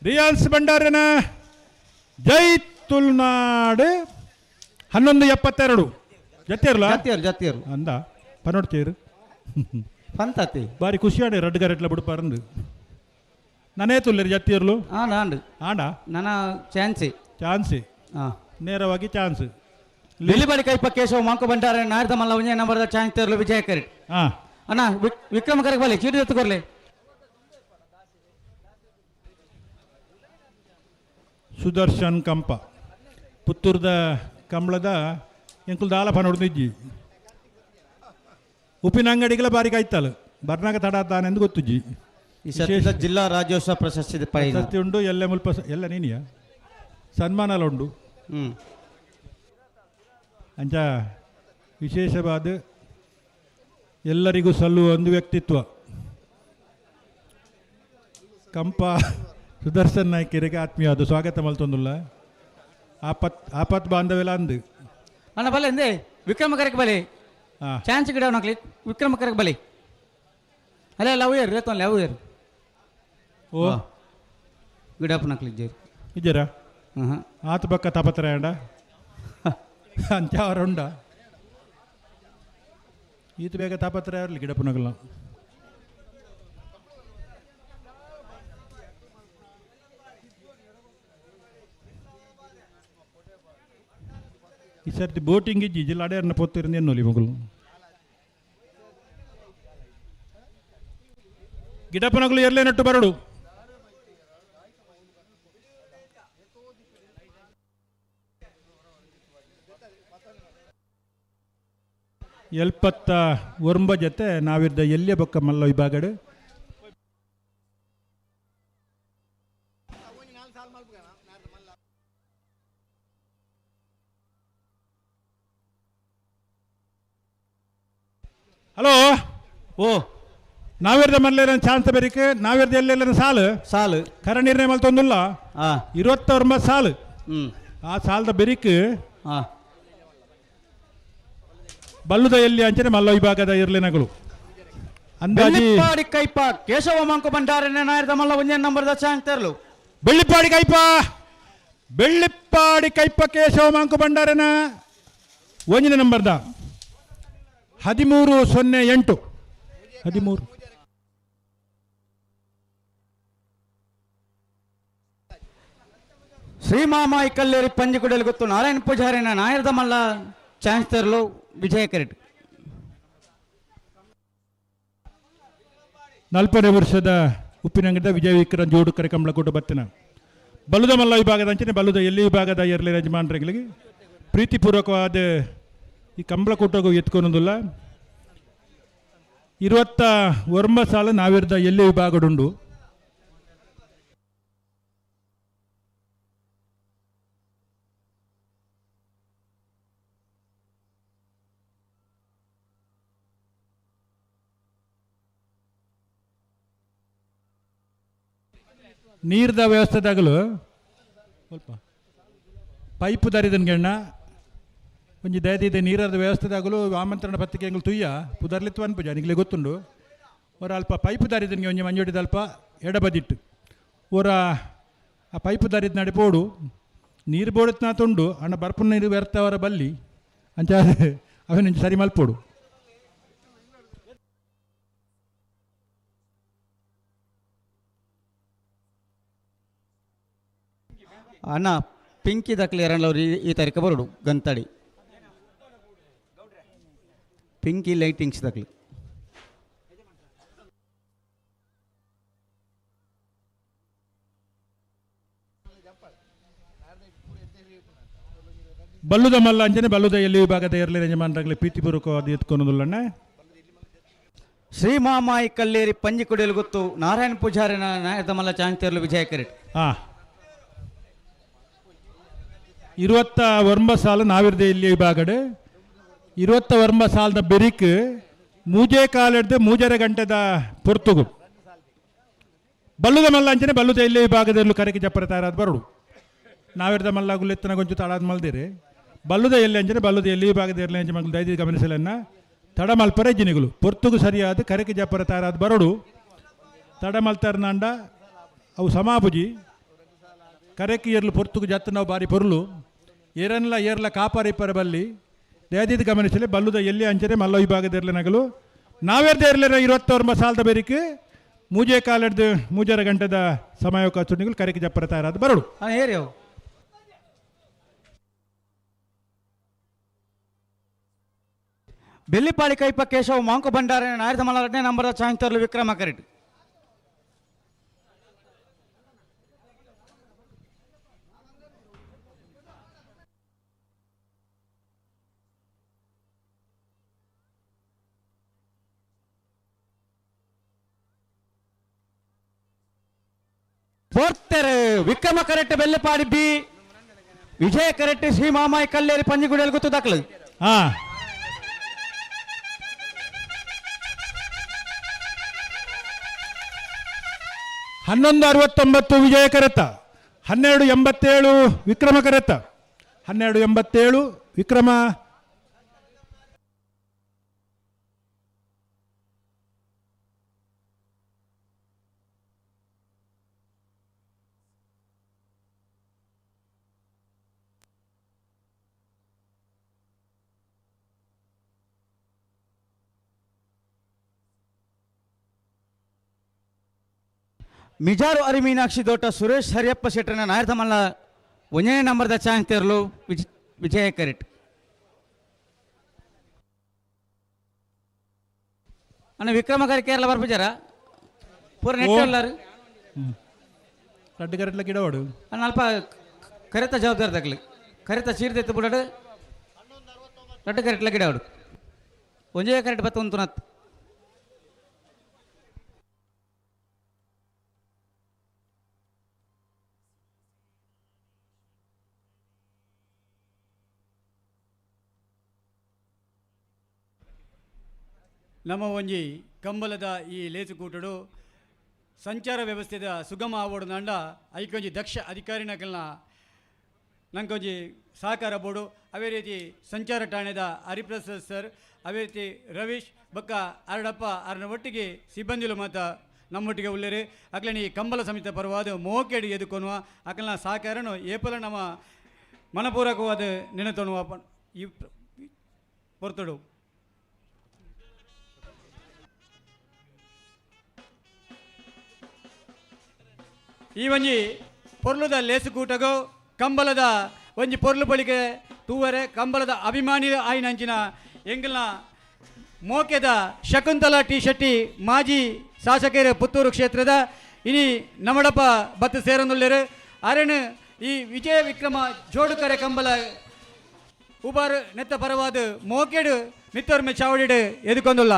ರಿಯಾನ್ಸ್ ಭಂಡಾರೇನ ಜೈ ತುಳುನಾಡು 1172 ಜತ್ತಿಯರ್ಲ ಜತ್ತಿಯರು ಅಂದ ಪನೋಡ್ತೀರು ಪಂತತಿ ಬಾರಿ ಖುಷಿಯಾಡೆ ರಡ್ಡು ಗರೆಟ್ಲ ಬಿಡು ಪರಂದು ನನೇ ತುಲ್ಲೇರು ಜತ್ತಿಯರ್ಲು ಆಂಡ ಆಂಡ ನನ್ನ ಚಾನ್ಸಿ ನೇರವಾಗಿ ಚಾನ್ಸ್ ಬೆಲಿಬಡಿ ಕೈಪ ಕೇಶವ ಮಾಂಕು ಬಂಡಾರ ನಾಯರ್ದ ಮಲ್ಲ ಒಂಜೆ ನಂಬರ್ದ ಚಾನ್ಸ್ ತೇರ್ಲು ವಿಜಯ ಕರಿ ಅಣ್ಣ ವಿಕ್ರಮ ಕರೆಗೆ ಬಲ್ಲಿ ಚೀಟಿ ಎತ್ತುಕೊರ್ಲಿ ಸುದರ್ಶನ್ ಕಂಪ ಪುತ್ತೂರ್ದ ಕಂಬಳದ ಎಂಕುಲ್ದ ಆಲ ಪನೋಡ್ದಿಜ್ಜಿ ಉಪ್ಪಿನ ಅಂಗಡಿಗಳ ಬಾರಿ ಕಾಯ್ತಲ್ಲ ಬರ್ನಾಗ ತಡಾತಾನೆಂದು ಗೊತ್ತುಜ್ಜಿ ಜಿಲ್ಲಾ ರಾಜ್ಯೋತ್ಸವ ಪ್ರಶಸ್ತಿ ಉಂಡು ಎಲ್ಲ ಮುಲ್ಪ ಎಲ್ಲ ನೀನಿಯ ಸನ್ಮಾನ ಉಂಡು ಅಂಚ ವಿಶೇಷವಾದ ಎಲ್ಲರಿಗೂ ಸಲ್ಲುವ ಒಂದು ವ್ಯಕ್ತಿತ್ವ ಕಂಪ ಸುದರ್ಶನ್ ನಾಯ್ಕರಿಗೆ ಆತ್ಮೀಯವಾದ ಸ್ವಾಗತ ಮಲ್ತೊಂದುಲ್ಲ ಆಪತ್ ಬಾಂಧವೆಲ್ಲ ಅಂದು ಅಣ್ಣ ಬಲೆ ಎಂದೇ ವಿಕ್ರಮ ಕರೆಗೆ ಬಲೆ ಚಾನ್ಸ್ ಗಿಡ ನಕ್ಲಿ ವಿಕ್ರಮ ಕರೆಗೆ ಬಲೆ ಅಲ್ಲೇ ಲವ್ ಇಯರ್ ರೇತೊನ್ ಲವ್ ಇಯರ್ ಓ ಗಿಡಪ್ಪ ನಕ್ಲಿ ಜೇರು ಇದ್ದೀರಾ ಆತ ಬಕ್ಕ ತಾಪತ್ರ ಅಂಡ ಅಂಚವರ ಉಂಡ ಈತ ಬೇಗ ತಾಪತ್ರ ಇರಲಿ ಗಿಡಪ್ಪನಗಲ್ಲ ಈ ಸರ್ತಿ ಬೋಟಿಂಗ್ ಇಜ್ಜಿ ಜಿಲ್ಲ ಅಡೆಯರ್ನ ಪೊತ್ತಿರಿಂದ ಎನ್ನೋಲಿ ಮಗಳು ಗಿಡಪ್ಪನಗಳು ಎರಲೇ ನಟ್ಟು ಬರಡು ಎಲ್ಪತ್ತ ಒರಂಬ ಜೊತೆ ನಾವಿದ್ದ ಎಲ್ಲಿಯ ಬೊಕ್ಕ ಮಲ್ಲ ವಿಭಾಗಡು ಹಲೋ ಓ ನಾವಿರ್ದ ಮಲ್ಲೇನ ಚಾನ್ಸ್ ಬೇರಿಕೆ ನಾವಿರ್ದ ಎಲ್ಲೆಲ್ಲ ಸಾಲು ಕರ ನಿರ್ಣಯ ಮಲ್ತೊಂದುಲ್ಲ 29 ಸಾಲು ಆ ಸಾಲದ ಬೆರಿಕೆ ಬಲ್ಲುದ ಎಲ್ಲಿ ಅಂಚನೆ ಮಲ್ಲ ವಿಭಾಗದ ಇರ್ಲಿನಗಳು ಅಂದಾಜಿ ಕೈಪ ಕೇಶವ ಮಂಕು ಬಂಡಾರ ನಾಯರ್ದ ಮಲ್ಲ ಒಂದೇ ನಂಬರ್ದ ಚಾನ್ಸ್ ತೆರಲು ಬೆಳ್ಳಿಪ್ಪಾಡಿ ಕೈಪ ಕೇಶವ ಮಂಕು ಬಂಡಾರನ ಒಂದನೇ ನಂಬರ್ದ 1308 ಶ್ರೀಮಾಮಾಯಿ ಕಲ್ಲೇರಿ ಪಂಜಿಗುಡಲು ಗೊತ್ತು ನಾರಾಯಣ ಪೂಜಾರಿನ ನಾಯರ್ದ ಮಲ್ಲ ಚಾನ್ಸ್ ತೆರಲು ವಿಜಯ ಕರೆಟ್ 40 ವರ್ಷದ ಉಪ್ಪಿನಂಗದ ವಿಜಯ ವಿಕ್ರಮ್ ಜೋಡು ಕರೆಕಂಬಳಕೋಟ ಬತ್ತಿನ ಬಲ್ಲುದ ಮಲ್ಲ ವಿಭಾಗದ ಅಂಚನೆ ಬಲ್ಲುದ ಎಲ್ಲಿ ವಿಭಾಗದ ಎರಲಿ ಯಜಮಾನರಿಗೆ ಪ್ರೀತಿಪೂರ್ವಕವಾದ ಈ ಕಂಬಳಕೋಟಗೂ ಎತ್ಕೊಳೋದಿಲ್ಲ 29 ಸಾಲ ನಾವಿರ್ದ ಎಲ್ಲಿ ವಿಭಾಗಡುಂಡು ನೀರ್ದ ವ್ಯವಸ್ಥೆದಾಗಲು ಸ್ವಲ್ಪ ಪೈಪ್ ದಾರಿದನ್ಗೆಣ್ಣ ಒಂಜಿ ದಯದಿದೆ ನೀರದ ವ್ಯವಸ್ಥೆದಾಗಲು ಆಮಂತ್ರಣ ಪತ್ರಿಕೆಗಳು ತುಯ್ಯ ಪುದರ್ಲಿತ್ವ ಅನ್ಪುಜ ನಿಗಲೇ ಗೊತ್ತುಂಡು ಅವರ ಅಲ್ಪ ಪೈಪ್ ದಾರಿದನ್ಗೆ ಒಂಜಿ ಮಂಜೋಡಿದ ಅಲ್ಪ ಎಡಬದಿಟ್ಟು ಅವರ ಆ ಪೈಪ್ ದಾರಿದ ನಡಿಪೋಡು ನೀರು ಬೋಡತ್ನ ತುಂಡು ಅಣ್ಣ ಬರ್ಪು ನೀರು ವ್ಯರ್ಥ ಅವರ ಬಲ್ಲಿ ಅಂಚ ಅವನ ಸರಿ ಮಲ್ಪೋಡು ಅಣ್ಣ ಪಿಂಕಿ ದಕ್ಲಿಯರಲ್ಲವ್ರು ಈ ತಾರೀಕು ಬರೋಡು ಗಂತಾಡಿ ಪಿಂಕಿ ಲೈಟಿಂಗ್ಸ್ ದಕ್ಲಿ ಬಲ್ಲುದ ಮಲ್ಲ ಅಂಜನೆ ಬಲ್ಲುದ ಎಲ್ಲಿ ವಿಭಾಗದ ಎರಲಿ ಯಜಮಾನರಾಗಲಿ ಪ್ರೀತಿಪೂರ್ವಕವಾದ ಎತ್ಕೊಳೋದಿಲ್ಲಣ್ಣ ಶ್ರೀಮಾಮಾಯಿ ಕಲ್ಲೇರಿ ಪಂಜಿ ಕುಡಿಯಲು ಗೊತ್ತು ನಾರಾಯಣ ಪೂಜಾರಿನ ನಾಯದ ಮಲ್ಲ ಚಾನ್ಸ್ ತೆರಲು ವಿಜಯ ಕರೆಟ್ 29 ಸಾಲ ನಾವಿರ್ದೆ ಇಲ್ಲಿ ವಿಭಾಗಡು 29 ಸಾಲದ ಬೆರಿಕ್ ಮೂಜೆ ಕಾಲೆಡ್ದು ಮೂಜರ ಗಂಟೆದ ಪೊರ್ತುಗು ಬಲ್ಲುದ ಮಲ್ಲ ಅಂಚನೆ ಬಲ್ಲುದ ಇಲ್ಲಿ ವಿಭಾಗದಲ್ಲೂ ಕರೆಗೆ ಜಪ್ಪರ ತಯಾರಾದ ಬರಡು ನಾವಿರ್ದ ಮಲ್ಲಾಗುಲ್ ಎತ್ತನ ಗೊಂಚು ತಾಳಾದ ಮಲ್ದಿರಿ ಬಲ್ಲುದ ಎಲ್ಲಿ ಅಂಚನೆ ಬಲ್ಲುದ ಎಲ್ಲಿ ವಿಭಾಗದ ಇರಲಿ ಅಂಚೆ ಮಗಳು ದಯದಿ ಗಮನಿಸಲನ್ನ ತಡಮಲ್ಪರೆ ಜಿನಿಗಳು ಪೊರ್ತುಗು ಸರಿಯಾದ ಕರೆಕೆ ಜಪ್ಪರ ತಾರಾದ ಬರೋಡು ತಡಮಲ್ತಾರನಾಂಡ ಅವು ಸಮಾಪುಜಿ ಕರೆಕೆ ಏರ್ಲು ಪೊರ್ತುಗು ಜತ್ತ ನಾವು ಬಾರಿ ಪೊರ್ಲು ಏರ್ಲ ಕಾಪಾರಿಪ್ಪರ ಬಲ್ಲಿ ದಯದಿದ್ದು ಗಮನಿಸಲಿ ಬಲ್ಲುದ ಎಲ್ಲಿ ಅಂಚನೆ ಮಲ್ಲ ವಿಭಾಗದಿರಲಿ ನಗಲು ನಾವೇರ್ದೇ ಇರಲಿರ 20 ಸಾಲದ ಬೇರಿಕೆ ಮೂಜೆ ಕಾಲಡ್ದು ಮೂಜರ ಗಂಟೆದ ಸಮಯಾವಕಾಶ ಕರೆಕೆ ಜಪ್ಪರ ತಾರಾದ ಬರೋಡು ಹೇರಿ ಬೆಲ್ಲಿಪಾಳಿ ಕೈಪ ಕೇಶವ ಮಾಂಕು ಭಂಡಾರ 1002 ನಂಬರ್ ಚಾಂತರ್ಲು ವಿಕ್ರಮ ಕರೆಟ್ ಪೋರ್ತೆರ್ ವಿಕ್ರಮ ಕರೆಟ್ ಬೆಲ್ಲಿಪಾಡಿ ಬಿ ವಿಜಯ ಕರೆಟ್ ಶ್ರೀ ಮಾಮಾಯಿ ಕಲ್ಲೇರಿ ಪಂಜಿಗುಡಿಯಲ್ಲಿ ಗೊತ್ತು ದಾಖಲು ಹಾ 1169 ವಿಜಯ ಕರೆತ 1287 ವಿಕ್ರಮ ಕರೆತ 1287 ವಿಕ್ರಮ ಮಿಜಾರು ಅರಿ ಮೀನಾಕ್ಷಿ ದೋಟ ಸುರೇಶ್ ಹರಿಯಪ್ಪ ಶೆಟ್ಟರನ 1001 ನಂಬರ್ದ ಚಾನ್ಸ್ ತೆರಲು ವಿಜಯ ಕರೆಟ್ ಅಣ್ಣ ವಿಕ್ರಮ ಕರೆ ಕೇರಳ ಬರ್ಬಿಜಾರ ಪೂರ ನೆಟ್ ಎಲ್ಲಾರು ರಡ್ಡು ಕರೆಟ್ಲ ಗಿಡವಾಡು ಅಣ್ಣ ಅಲ್ಪ ಕರೆತ ಜವಾಬ್ದಾರಿ ತಗಲಿ ಕರೆತ ಚೀರ್ದೆತ್ತು ಬಿಡೋಡು ರಡ್ಡು ಕರೆಟ್ಲ ಗಿಡವಾಡು ಒಂಜೇ ಕರೆಟ್ ಬತ್ತ ಒಂದು ನತ್ತು ನಮ್ಮ ಒಂಜಿ ಕಂಬಲದ ಈ ಲೇಸುಕೂಟಡು ಸಂಚಾರ ವ್ಯವಸ್ಥೆದ ಸುಗಮ ಆವೋಡು ನಂಡ ಐಕೊಂಜಿ ದಕ್ಷ ಅಧಿಕಾರಿನಕಲ್ನ ನಂಗೊಂಜಿ ಸಹಕಾರ ಬೋರ್ಡು ಅವೇ ರೀತಿ ಸಂಚಾರ ಠಾಣೆದ ಹರಿಪ್ರಸಾದ್ ಸರ್ ಅವೇ ರೀತಿ ರವೀಶ್ ಬಕ್ಕ ಅರಡಪ್ಪ ಅರನ ಒಟ್ಟಿಗೆ ಸಿಬ್ಬಂದಿಲು ಮಾತ ನಮ್ಮೊಟ್ಟಿಗೆ ಉಳ್ಳೇರಿ ಅಕ್ಲನಿ ಕಂಬಲ ಸಮಿತ ಪರವಾದ ಮೋಕೆಡಿ ಎದುಕೊನುವ ಅಕ್ಲನ ಸಹಕಾರನು ಏಪಲ ನಮ್ಮ ಮನಪೂರ್ವಕವಾದ ನೆನೆತೊಣುವ ಈ ಹೊರತಡು ಈ ಒಂಜಿ ಪೊರ್ಲುದ ಲೇಸುಕೂಟಗೋ ಕಂಬಲದ ಒಂಜಿ ಪೊರ್ಲು ಬಳಿಗೆ ತೂವರೆ ಕಂಬಲದ ಅಭಿಮಾನಿ ಆಯ್ನಂಚಿನ ಎಂಗಲ್ನ ಮೋಕೆದ ಶಕುಂತಲಾ ಟಿ ಶೆಟ್ಟಿ ಮಾಜಿ ಶಾಸಕರ ಪುತ್ತೂರು ಕ್ಷೇತ್ರದ ಇನಿ ನಮಡಪ್ಪ ಬತ್ತು ಸೇರನುಳ್ಳರು ಅರೆಣ್ ಈ ವಿಜಯ ವಿಕ್ರಮ ಜೋಡುಕರೆ ಕಂಬಲ ಉಬಾರ್ ನೆತ್ತ ಪರವಾದ ಮೋಕೆಡು ಮಿತ್ತೋರ್ಮೆ ಚಾವಡಿಡು ಎದುಕೊಂದುಲ್ಲ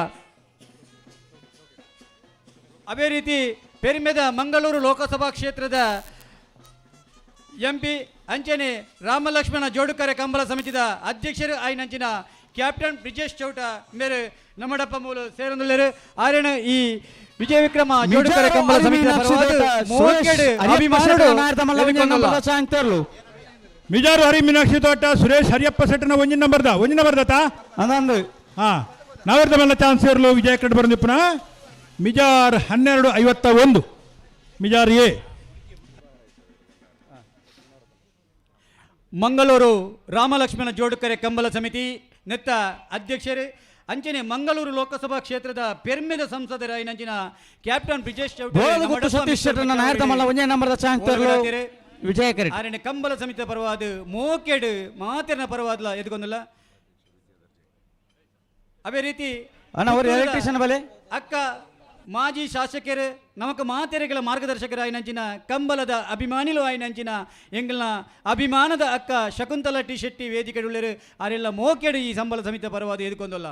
ಅದೇ ರೀತಿ ಪೆರಿಮೆದ ಮಂಗಳೂರು ಲೋಕಸಭಾ ಕ್ಷೇತ್ರದ ಎಂಪಿ ಅಂಚನೆ ರಾಮಲಕ್ಷ್ಮಣ ಜೋಡುಕರೆ ಕಂಬಳ ಸಮಿತಿದ ಅಧ್ಯಕ್ಷರು ಆಯ್ನಂಚಿನ ಕ್ಯಾಪ್ಟನ್ ಬ್ರಿಜೇಶ್ ಚೌಟ ಮೇರೆ ನಮ್ಮಡಪ್ಪ ಮೂಲ ಸೇರನುಳ್ಳರು ಆರೇಣ ಈ ವಿಜಯ ವಿಕ್ರಮ ಜೋಡುಕರೆ ಕಂಬಳ ಸಮಿತಿದ ಮಿಜಾರು ಹರಿ ಮೀನಾಕ್ಷಿ ತೋಟ ಸುರೇಶ್ ಹರಿಯಪ್ಪ ಸೆಟ್ಟನ ಒಂಜಿ ನಂಬರ್ದ ಅದೊಂದು ಹಾ ನಾವೆರ್ದ ಮೇಲೆ ಚಾನ್ಸ್ ಇರಲು ವಿಜಯ ಕಡೆ ಬಂದಿಪ್ಪನ ಮಿಜಾರ್ 1251 ಮಿಜಾರ್ ಎ ಮಂಗಳೂರು ರಾಮಲಕ್ಷ್ಮಣ ಜೋಡುಕರೆ ಕಂಬಳ ಸಮಿತಿ ನೆತ್ತ ಅಧ್ಯಕ್ಷರೇ ಅಂಚನೆ ಮಂಗಳೂರು ಲೋಕಸಭಾ ಕ್ಷೇತ್ರದ ಪೆರ್ಮೆದ ಸಂಸದರ ನಂಚಿನ ಕ್ಯಾಪ್ಟನ್ ಬ್ರಿಜೇಶ್ ವಿಜಯ ಕರೆ ಕಂಬಳ ಸಮಿತಿ ಪರವಾದ ಮೋಕೆಡ್ ಮಾತಿನ ಪರವಾದ ಎದುಗೊಂದಿಲ್ಲ ಅದೇ ರೀತಿ ಅಕ್ಕ ಮಾಜಿ ಶಾಸಕರು ನಮಕ ಮಾತೆರೆಗಳ ಮಾರ್ಗದರ್ಶಕರಾಯಿನಂಚಿನ ಕಂಬಲದ ಅಭಿಮಾನಿಲು ಆಯ್ನಂಚಿನ ಎಂಗಲ್ನ ಅಭಿಮಾನದ ಅಕ್ಕ ಶಕುಂತಲಾ ಟಿ ಶೆಟ್ಟಿ ವೇದಿಕೆ ಉಳ್ಳರು ಅವರೆಲ್ಲ ಮೋಕೆಡು ಈ ಸಂಬಳ ಸಮಿತಿ ಪರವಾದ ಎದುಕೊಂದಲ್ಲ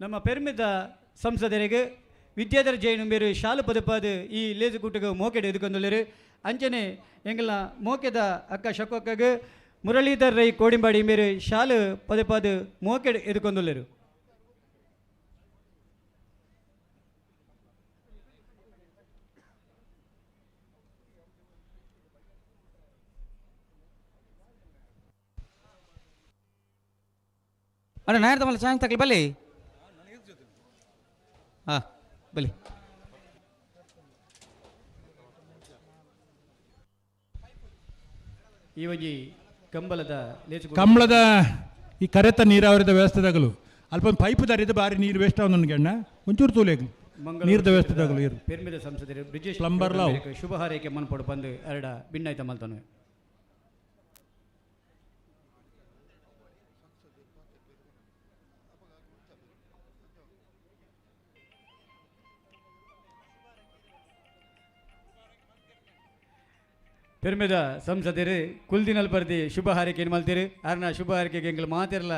ನಮ್ಮ ಪೆರ್ಮಿದ ಸಂಸದರಿಗೆ ವಿದ್ಯಾಧರ ಜೈನ್ ಬೇರು ಶಾಲು ಪದಪಾದ ಈ ಲೇಜು ಕೂಟಗ ಮೋಕೆಡ್ ಎದುಕೊಂಡರು ಅಂಚನೆ ಎಂಗಲ ಮೋಕೆದ ಅಕ್ಕ ಶಕೊಕ್ಕಗೆ ಮುರಳೀಧರ್ ರೈ ಕೋಡಿಂಬಾಡಿ ಮೇರು ಶಾಲು ಪದಪಾದ ಮೋಕೆಡ್ ಎದುಕೊಂಡರು ಅಣ್ಣ ನಾಯರ್ ತಮ್ಮಲ್ಲಿ ಚಾನ್ಸ್ ತಗಲಿ ಬಲ್ಲಿ ಹಾಂ ಬಲ್ಲಿ ಈ ಒಂಜಿ ಕಂಬಳದ ಈ ಕರೆತ ನೀರಾವರಿದ ವ್ಯವಸ್ಥೆದಾಗಲು ಅಲ್ಪ ಒಂದು ಪೈಪ್ ದಾರಿದ ಬಾರಿ ನೀರು ವೇಸ್ಟ್ ಆಗ ನನಗೆ ಅಣ್ಣ ಒಂಚೂರು ತೂಲೇಗಲು ನೀರ್ದ ವ್ಯವಸ್ಥೆದಾಗಲು ಇರು ಪೆರ್ಮಿದ ಸಂಸದರು ಬ್ರಿಜೇಶ್ ಪ್ಲಂಬರ್ ಲಾವ್ ಶುಭ ಹಾರೈಕೆ ಮನ್ಪಡು ಬಂದು ಎರಡ ಭಿನ್ನಾಯ್ತ ಮಲ್ತಾನೆ ಪೆರ್ಮೆದ ಸಂಸದರು ಕುಲ್ದಿನಲ್ಲಿ ಬರ್ದಿ ಶುಭ ಹಾರೈಕೆ ಏನು ಮಲ್ತೀರಿ ಅರ್ನ ಶುಭ ಹಾರೈಕೆಗೆ ಎಂಗ್ಲು ಮಾತಿರಲ್ಲ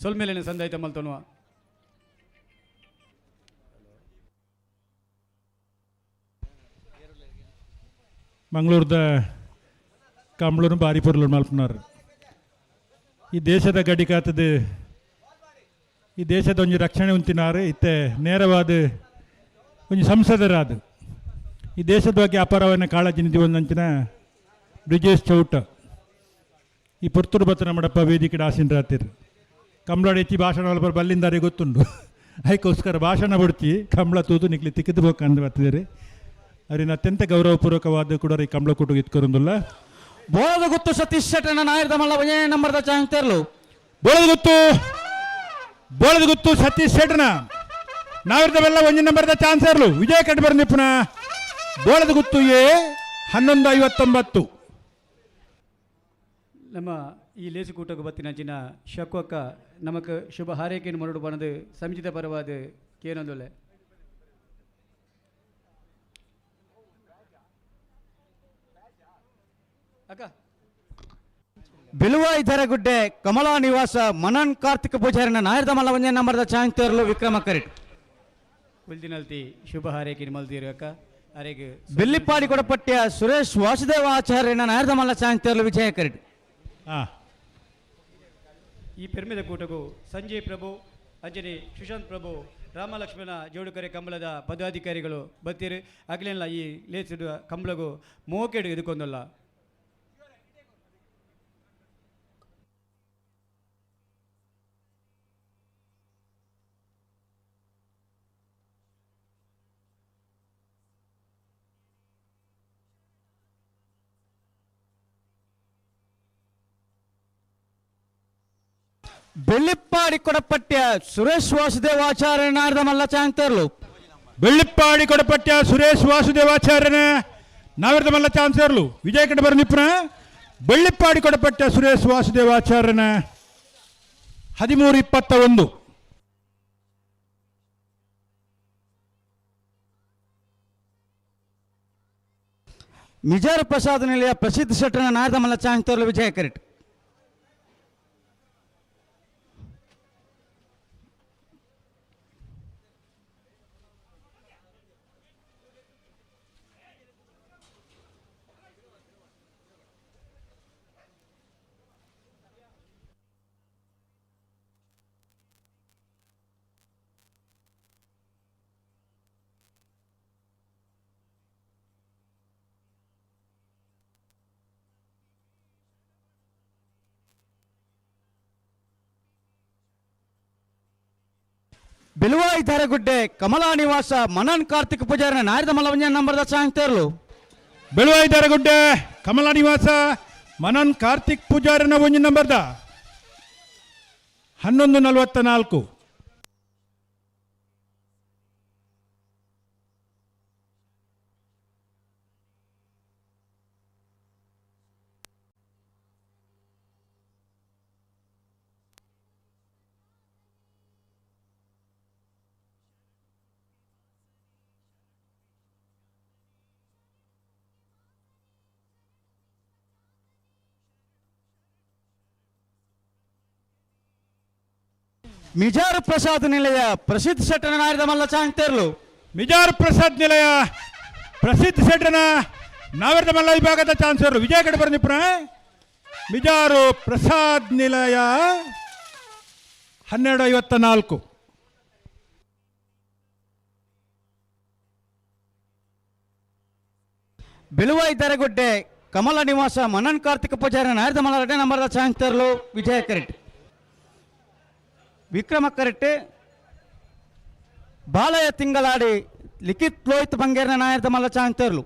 ಸೊಲ್ಮೇಲಿನ ಸಂದಾಯ್ತ ಮಲ್ತೋನುವ ಮಂಗಳೂರದ ಕಂಬಳೂರು ಬಾರಿ ಪೊರ್ಲು ಮಲ್ಪನಾರು ಈ ದೇಶದ ಗಡಿ ಕಾತದ ಈ ದೇಶದ ಒಂಜಿ ರಕ್ಷಣೆ ಉಂತಿನಾರು ಇತ್ತೆ ನೇರವಾದ ಒಂಜಿ ಸಂಸದರಾದ ಈ ದೇಶದ ಬಗ್ಗೆ ಅಪಾರವನ್ನ ಕಾಳಜಿ ನಿಧಿ ಒಂದಂಚಿನ ಬ್ರಿಜೇಶ್ ಚೌಟ ಈ ಪುತ್ತೂರು ಬತ್ತನ ಮಡಪ್ಪ ವೇದಿಕೆ ಆಸಿನರಾತಿರು ಕಂಬಳ ಹೆಚ್ಚಿ ಭಾಷಣ ಅಲ್ಪ ಬಲ್ಲಿಂದಾರೆ ಗೊತ್ತುಂಡು ಅದಕ್ಕೋಸ್ಕರ ಭಾಷಣ ಬಿಡ್ತಿ ಕಂಬಳ ತೂತು ನಿಕ್ಲಿ ತಿಕ್ಕಿದು ಬೋಕಂದು ಬರ್ತಿದ್ದಾರೆ ಅವರಿನ ಅತ್ಯಂತ ಗೌರವಪೂರ್ವಕವಾದ ಕೂಡ ಈ ಕಂಬಳ ಕೂಟು ಇತ್ಕೊರೊಂದಿಲ್ಲ ಬೋಳದ ಗುತ್ತು ಸತೀಶ್ ಶೆಟ್ಟನ ನಾಯರ್ದ ಮಲ್ಲ ಒಂದೇ ನಂಬರ್ದ ಚಾನ್ಸ್ ತೆರಲು ಬೋಳದ ಗುತ್ತು ಸತೀಶ್ ಶೆಟ್ಟನ ನಾವಿರ್ದ ಬೆಲ್ಲ ಒಂದೇ ನಂಬರ್ದ ಚಾನ್ಸ್ ಇರಲು ವಿಜಯ ಕಟ್ಬರ್ ನಿಪುಣ ಬೋಳದ ಗುತ್ತು 11:59 ನಮ್ಮ ಈ ಲೇಸುಕೂಟಕ್ಕೆ ಬತ್ತಿನಂಚಿನ ಶಕ್ವಕ್ಕ ನಮಕ್ ಶುಭ ಹಾರೈಕೆಯನ್ನು ಮರಡು ಬಣದು ಸಂಚಿತ ಪರವಾದ ಕೇನೊಂದುಲೆ ಅಕ್ಕ ಬಿಲುವಾಯಿ ಧರಗುಡ್ಡೆ ಕಮಲಾ ನಿವಾಸ ಮನನ್ ಕಾರ್ತಿಕ ಪೂಜಾರಿನ ನಾಯರ್ದ ಮಲ್ಲ ಒಂದೇ ನಂಬರ್ದ ಚಾನ್ಸ್ ತೆರಲು ವಿಕ್ರಮ ಕರಿಟ್ ಕುಲ್ದಿನಲ್ತಿ ಶುಭ ಹಾರೈಕೆಯನ್ನು ಮಲ್ತೀರಿ ಅಕ್ಕ ಅರೆಗೆ ಬೆಲ್ಲಿಪ್ಪಾಡಿ ಕೊಡಪಟ್ಟ ಸುರೇಶ್ ವಾಸುದೇವ ಆಚಾರ್ಯನ ನಾಯರ್ದ ಮಲ್ಲ ಚಾನ್ಸ್ ತೆರಲು ವಿಜಯ ಕರಿಟ್ ಈ ಪೆರ್ಮಿದ ಕೂಟಗೂ ಸಂಜಯ್ ಪ್ರಭು ಅಂಜನಿ ಸುಶಾಂತ್ ಪ್ರಭು ರಾಮಲಕ್ಷ್ಮಣ ಜೋಡುಕರೆ ಕಂಬಳದ ಪದಾಧಿಕಾರಿಗಳು ಬತ್ತೀರಿ ಆಗಲಿಲ್ಲ ಈ ಲೇಸಿದ ಕಂಬಳಗೂ ಮೋಕೆಡು ಇದಕ್ಕೊಂದಲ್ಲ ಬೆಳ್ಳಿಪ್ಪಾಡಿ ಕೊಡಪಟ್ಟ ಸುರೇಶ್ ವಾಸುದೇವಾಚಾರ್ಯ ನಾಯರ್ದ ಮಲ್ಲ ಚಾನ್ಸ್ ತೆರಲು ಬೆಳ್ಳಿಪ್ಪಾಡಿ ಕೊಡಪಟ್ಟ ಸುರೇಶ್ ವಾಸುದೇವಾಚಾರ್ಯನ ನಾವಿರ್ದ ಮಲ್ಲ ಚಾನ್ಸ್ ಇರಲು ವಿಜಯ ಕಟಬರ ನಿಪುಣ ಬೆಳ್ಳಿಪ್ಪಾಡಿ ಕೊಡಪಟ್ಟ ಸುರೇಶ್ ವಾಸುದೇವಾಚಾರ್ಯನ 13:21 ಮಿಜಾರ ಪ್ರಸಾದ ನಿಲಯ ಪ್ರಸಿದ್ಧ ಶೆಟ್ಟನ ನಾಯರ್ದ ಮಲ್ಲ ಚಾನ್ಸ್ ತೆರಲು ವಿಜಯ ಕರಿಟ್ ಬಿಲುವಾಯಿ ಧರಗುಡ್ಡೆ ಕಮಲಾ ನಿವಾಸ ಮನನ್ ಕಾರ್ತಿಕ ಪೂಜಾರಿನ ನಾಯರ್ದ ಮಲ್ಲ ಒಂದೇ ನಂಬರ್ದ ಚಾನ್ಸ್ ತೆರಲು ಬೆಳುವಾಯಿ ಧರಗುಡ್ಡೆ ಕಮಲಾ ನಿವಾಸ ಮನನ್ ಕಾರ್ತಿಕ್ ಪೂಜಾರಿನ ಒಂಜಿ ನಂಬರ್ದ 11:44 ಮಿಜಾರು ಪ್ರಸಾದ್ ನಿಲಯ ಪ್ರಸಿದ್ಧ ಶೆಟ್ಟನ ನಾಯರದ ಮಲ್ಲ ಚಾಂಗ್ತೇರ್ಲು ಮಿಜಾರ್ ಪ್ರಸಾದ್ ನಿಲಯ ಪ್ರಸಿದ್ಧ ಶೆಟ್ಟನ ನಾವೆರ್ದ ಮಲ್ಲ ವಿಭಾಗದ ಚಾನ್ಸರು ವಿಜಯ ಕಡೆ ಬರ್ನಿಪ್ರ ಮಿಜಾರು ಪ್ರಸಾದ್ ನಿಲಯ 12:54. ಬೆಳುವಾಯಿ ದರಗುಡ್ಡೆ ಕಮಲ ನಿವಾಸ ಮನನ್ ಕಾರ್ತಿಕ ಪೂಜಾರಿ ನಾಯರದ ಮಲ್ಲ 2ನೇ ನಂಬರ್ದ ಚಾಂಗ್ತೇರ್ಲು ವಿಜಯ ಕರೆಟ್ ವಿಕ್ರಮ ಕರೆಟ್ ಬಾಲಯ ತಿಂಗಳಾಡಿ ಲಿಖಿತ್ ಲೋಹಿತ್ ಬಂಗೇರ್ನ ನಾಯರದ ಮಲ್ಲ ಚಾಂಗ್ತೇರ್ಲು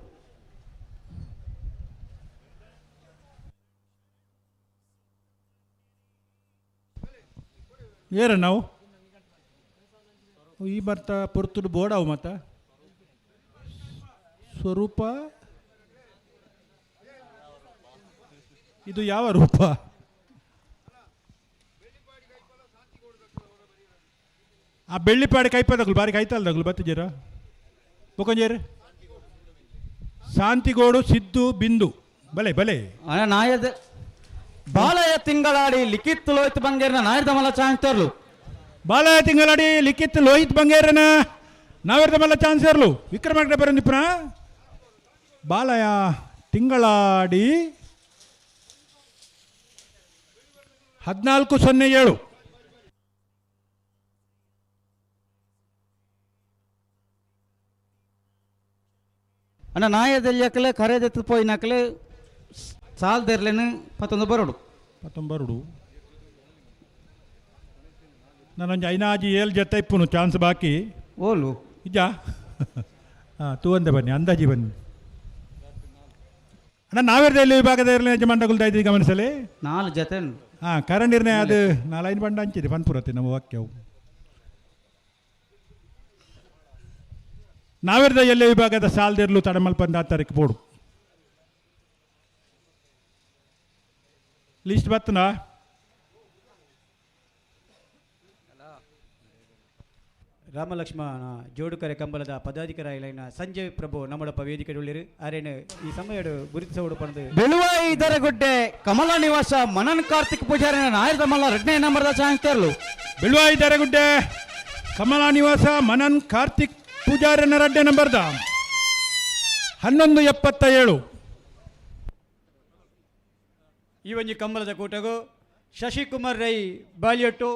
ಏರ ನಾವು ಈ ಬರ್ತಾ ಪುರ್ತುಡು ಬೋಡಾವು ಮತ್ತ ಸ್ವರೂಪ ಇದು ಯಾವ ರೂಪ ಆ ಬೆಳ್ಳಿಪಾಡಿ ಕೈಪದಗಳು ಬಾರಿ ಕೈತಲ್ದಗಳು ಬತ್ತಿದ್ದೀರ ಬೊಕೊಂಜೇರು ಶಾಂತಿಗೋಡು ಸಿದ್ದು ಬಿಂದು ಬಲೆ ಬಲೆ ನಾಯದ ಬಾಲಯ ತಿಂಗಳಾಡಿ ಲಿಖಿತ್ ಲೋಹಿತ್ ಬಂಗೇರ್ನ ನಾಯರದ ಮಲ್ಲ ಚಾಂಗ್ತೇರ್ಲು ಬಾಲಯ ತಿಂಗಳಾಡಿ ಲಿಖಿತ್ ಲೋಹಿತ್ ಬಂಗೇರನ ನಾವೆರ್ದ ಮಲ್ಲ ಚಾನ್ಸರ್ಲು ವಿಕ್ರಮ ಕಡೆ ಬರಂದಿಪ್ಪ ಬಾಲಯ ತಿಂಗಳಾಡಿ 14:07. ಅಣ್ಣ ನಾಯದಲ್ಲಿಯಕ್ಕಲೆ ಕರೆದೆತ್ತು ಪೋಯಿನಕ್ಕಲೆ ಸಾಲ್ದಿರ್ಲೇನು 11 ಬರೋಡು ನಾನೊಂದು ಐನಾಜಿ 7 ಜೊತೆ ಇಪ್ಪುನು ಚಾನ್ಸ್ ಬಾಕಿ ಓಲು ಇಜ ಹಾಂ ತೂವಂದೆ ಬನ್ನಿ ಅಂದಾಜಿ ಬನ್ನಿ ಅಣ್ಣ ನಾವೆರ್ದಲ್ಲಿ ವಿಭಾಗದ ಯಜಮಾನಗುಲ್ದ ಇದ್ದೀವಿ ಗಮನಿಸಲಿ 4 ಜೊತೆ ಹಾಂ ಕರಂಡಿರ್ನೆ ಅದು 4 ಬಂಡ ಹಂಚಿದೆ ಪನ್ಪುರತ್ತೆ ನಮ್ಮ ವಾಕ್ಯವು ನಾವೆರ್ದ ಎಲ್ಲ ವಿಭಾಗದ ಸಾಲ್ದಿರ್ಲು ತಡಮಲ್ಪಂದ 10 ತಾರೀಕು ಬೋಡು ಲಿಸ್ಟ್ ಬತ್ತನಾ ರಾಮಲಕ್ಷ್ಮಣ ಜೋಡುಕರೆ ಕಂಬಲದ ಪದಾಧಿಕಾರಿಗಳಾಗಿನ ಸಂಜಯ್ ಪ್ರಭು ನಮ್ಮಡಪ್ಪ ವೇದಿಕೆ ಉಳ್ಳಿರು ಅರೇನು ಈ ಸಮಯ ಗುರುತಿಸೋಡು ಪಡೆದು ಬೆಳುವಾಯಿ ದರಗುಡ್ಡೆ ಕಮಲ ನಿವಾಸ ಮನನ್ ಕಾರ್ತಿಕ್ ಪೂಜಾರಿನ ನಾಯರದ ಮಲ್ಲ 2ನೇ ನಂಬರ್ದ ಚಾಂಗ್ತೇರ್ಲು ಬೆಳುವಾಯಿ ದರಗುಡ್ಡೆ ಕಮಲ ನಿವಾಸ ಮನನ್ ಕಾರ್ತಿಕ್ ಪೂಜಾರಿನ 2ನೇ ನಂಬರ್ದ 11:77. ಈ ಒಂಜಿ ಕಂಬಲದ ಕೂಟಗು ಶಶಿಕುಮಾರ್ ರೈ ಬಾಲಿಯೊಟ್ಟು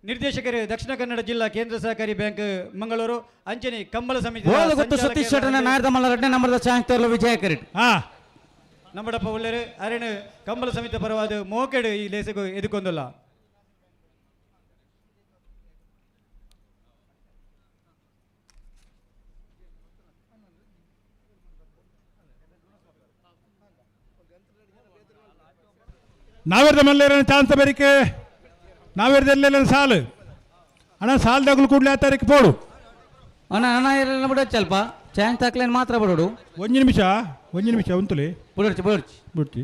ನಿರ್ದೇಶಕರು ದಕ್ಷಿಣ ಕನ್ನಡ ಜಿಲ್ಲಾ ಕೇಂದ್ರ ಸಹಕಾರಿ ಬ್ಯಾಂಕ್ ಮಂಗಳೂರು ಅಂಚನೆ ಕಂಬಳ ಸಮಿತಿ ಸತೀಶ್ ಶೆಟ್ಟನ ನಾಯರದ ಮಲ್ಲ 2ನೇ ನಂಬರ್ದ ಚಾಂಗ್ತೇರ್ಲು ವಿಜಯ ಕರೆಟ್ ನಮ್ಮಡಪ್ಪ ಒಳ್ಳೆರು ಅರೇನು ಕಂಬಳ ಸಮಿತಿ ಪರವಾದ ಮೋಕೆಡು ಈ ಲೇಸಗು ಎದುಕೊಂದಲ್ಲ ನಾವೆರ್ದ ಮಲ್ಲೇರ ಚಾನ್ಸ್ ಬೇರಿಕೆ ನಾವೆರ್ದೆಲ್ಲ ಸಾಲು ಅಣ್ಣ ಸಾಲ್ದಾಗಲು ಕೂಡಲೇ 10 ತಾರೀಕು ಬೋಡು ಅಣ್ಣ ಅಣ್ಣ ಎಲ್ಲ ಬಿಡೋದು ಸ್ವಲ್ಪ ಚಾಂಗ್ ತಾಕ್ಲೇನು ಮಾತ್ರ ಬಿಡೋಡು 1 ನಿಮಿಷ ಉಂತುಲಿ ಬಿಡ್ತಿ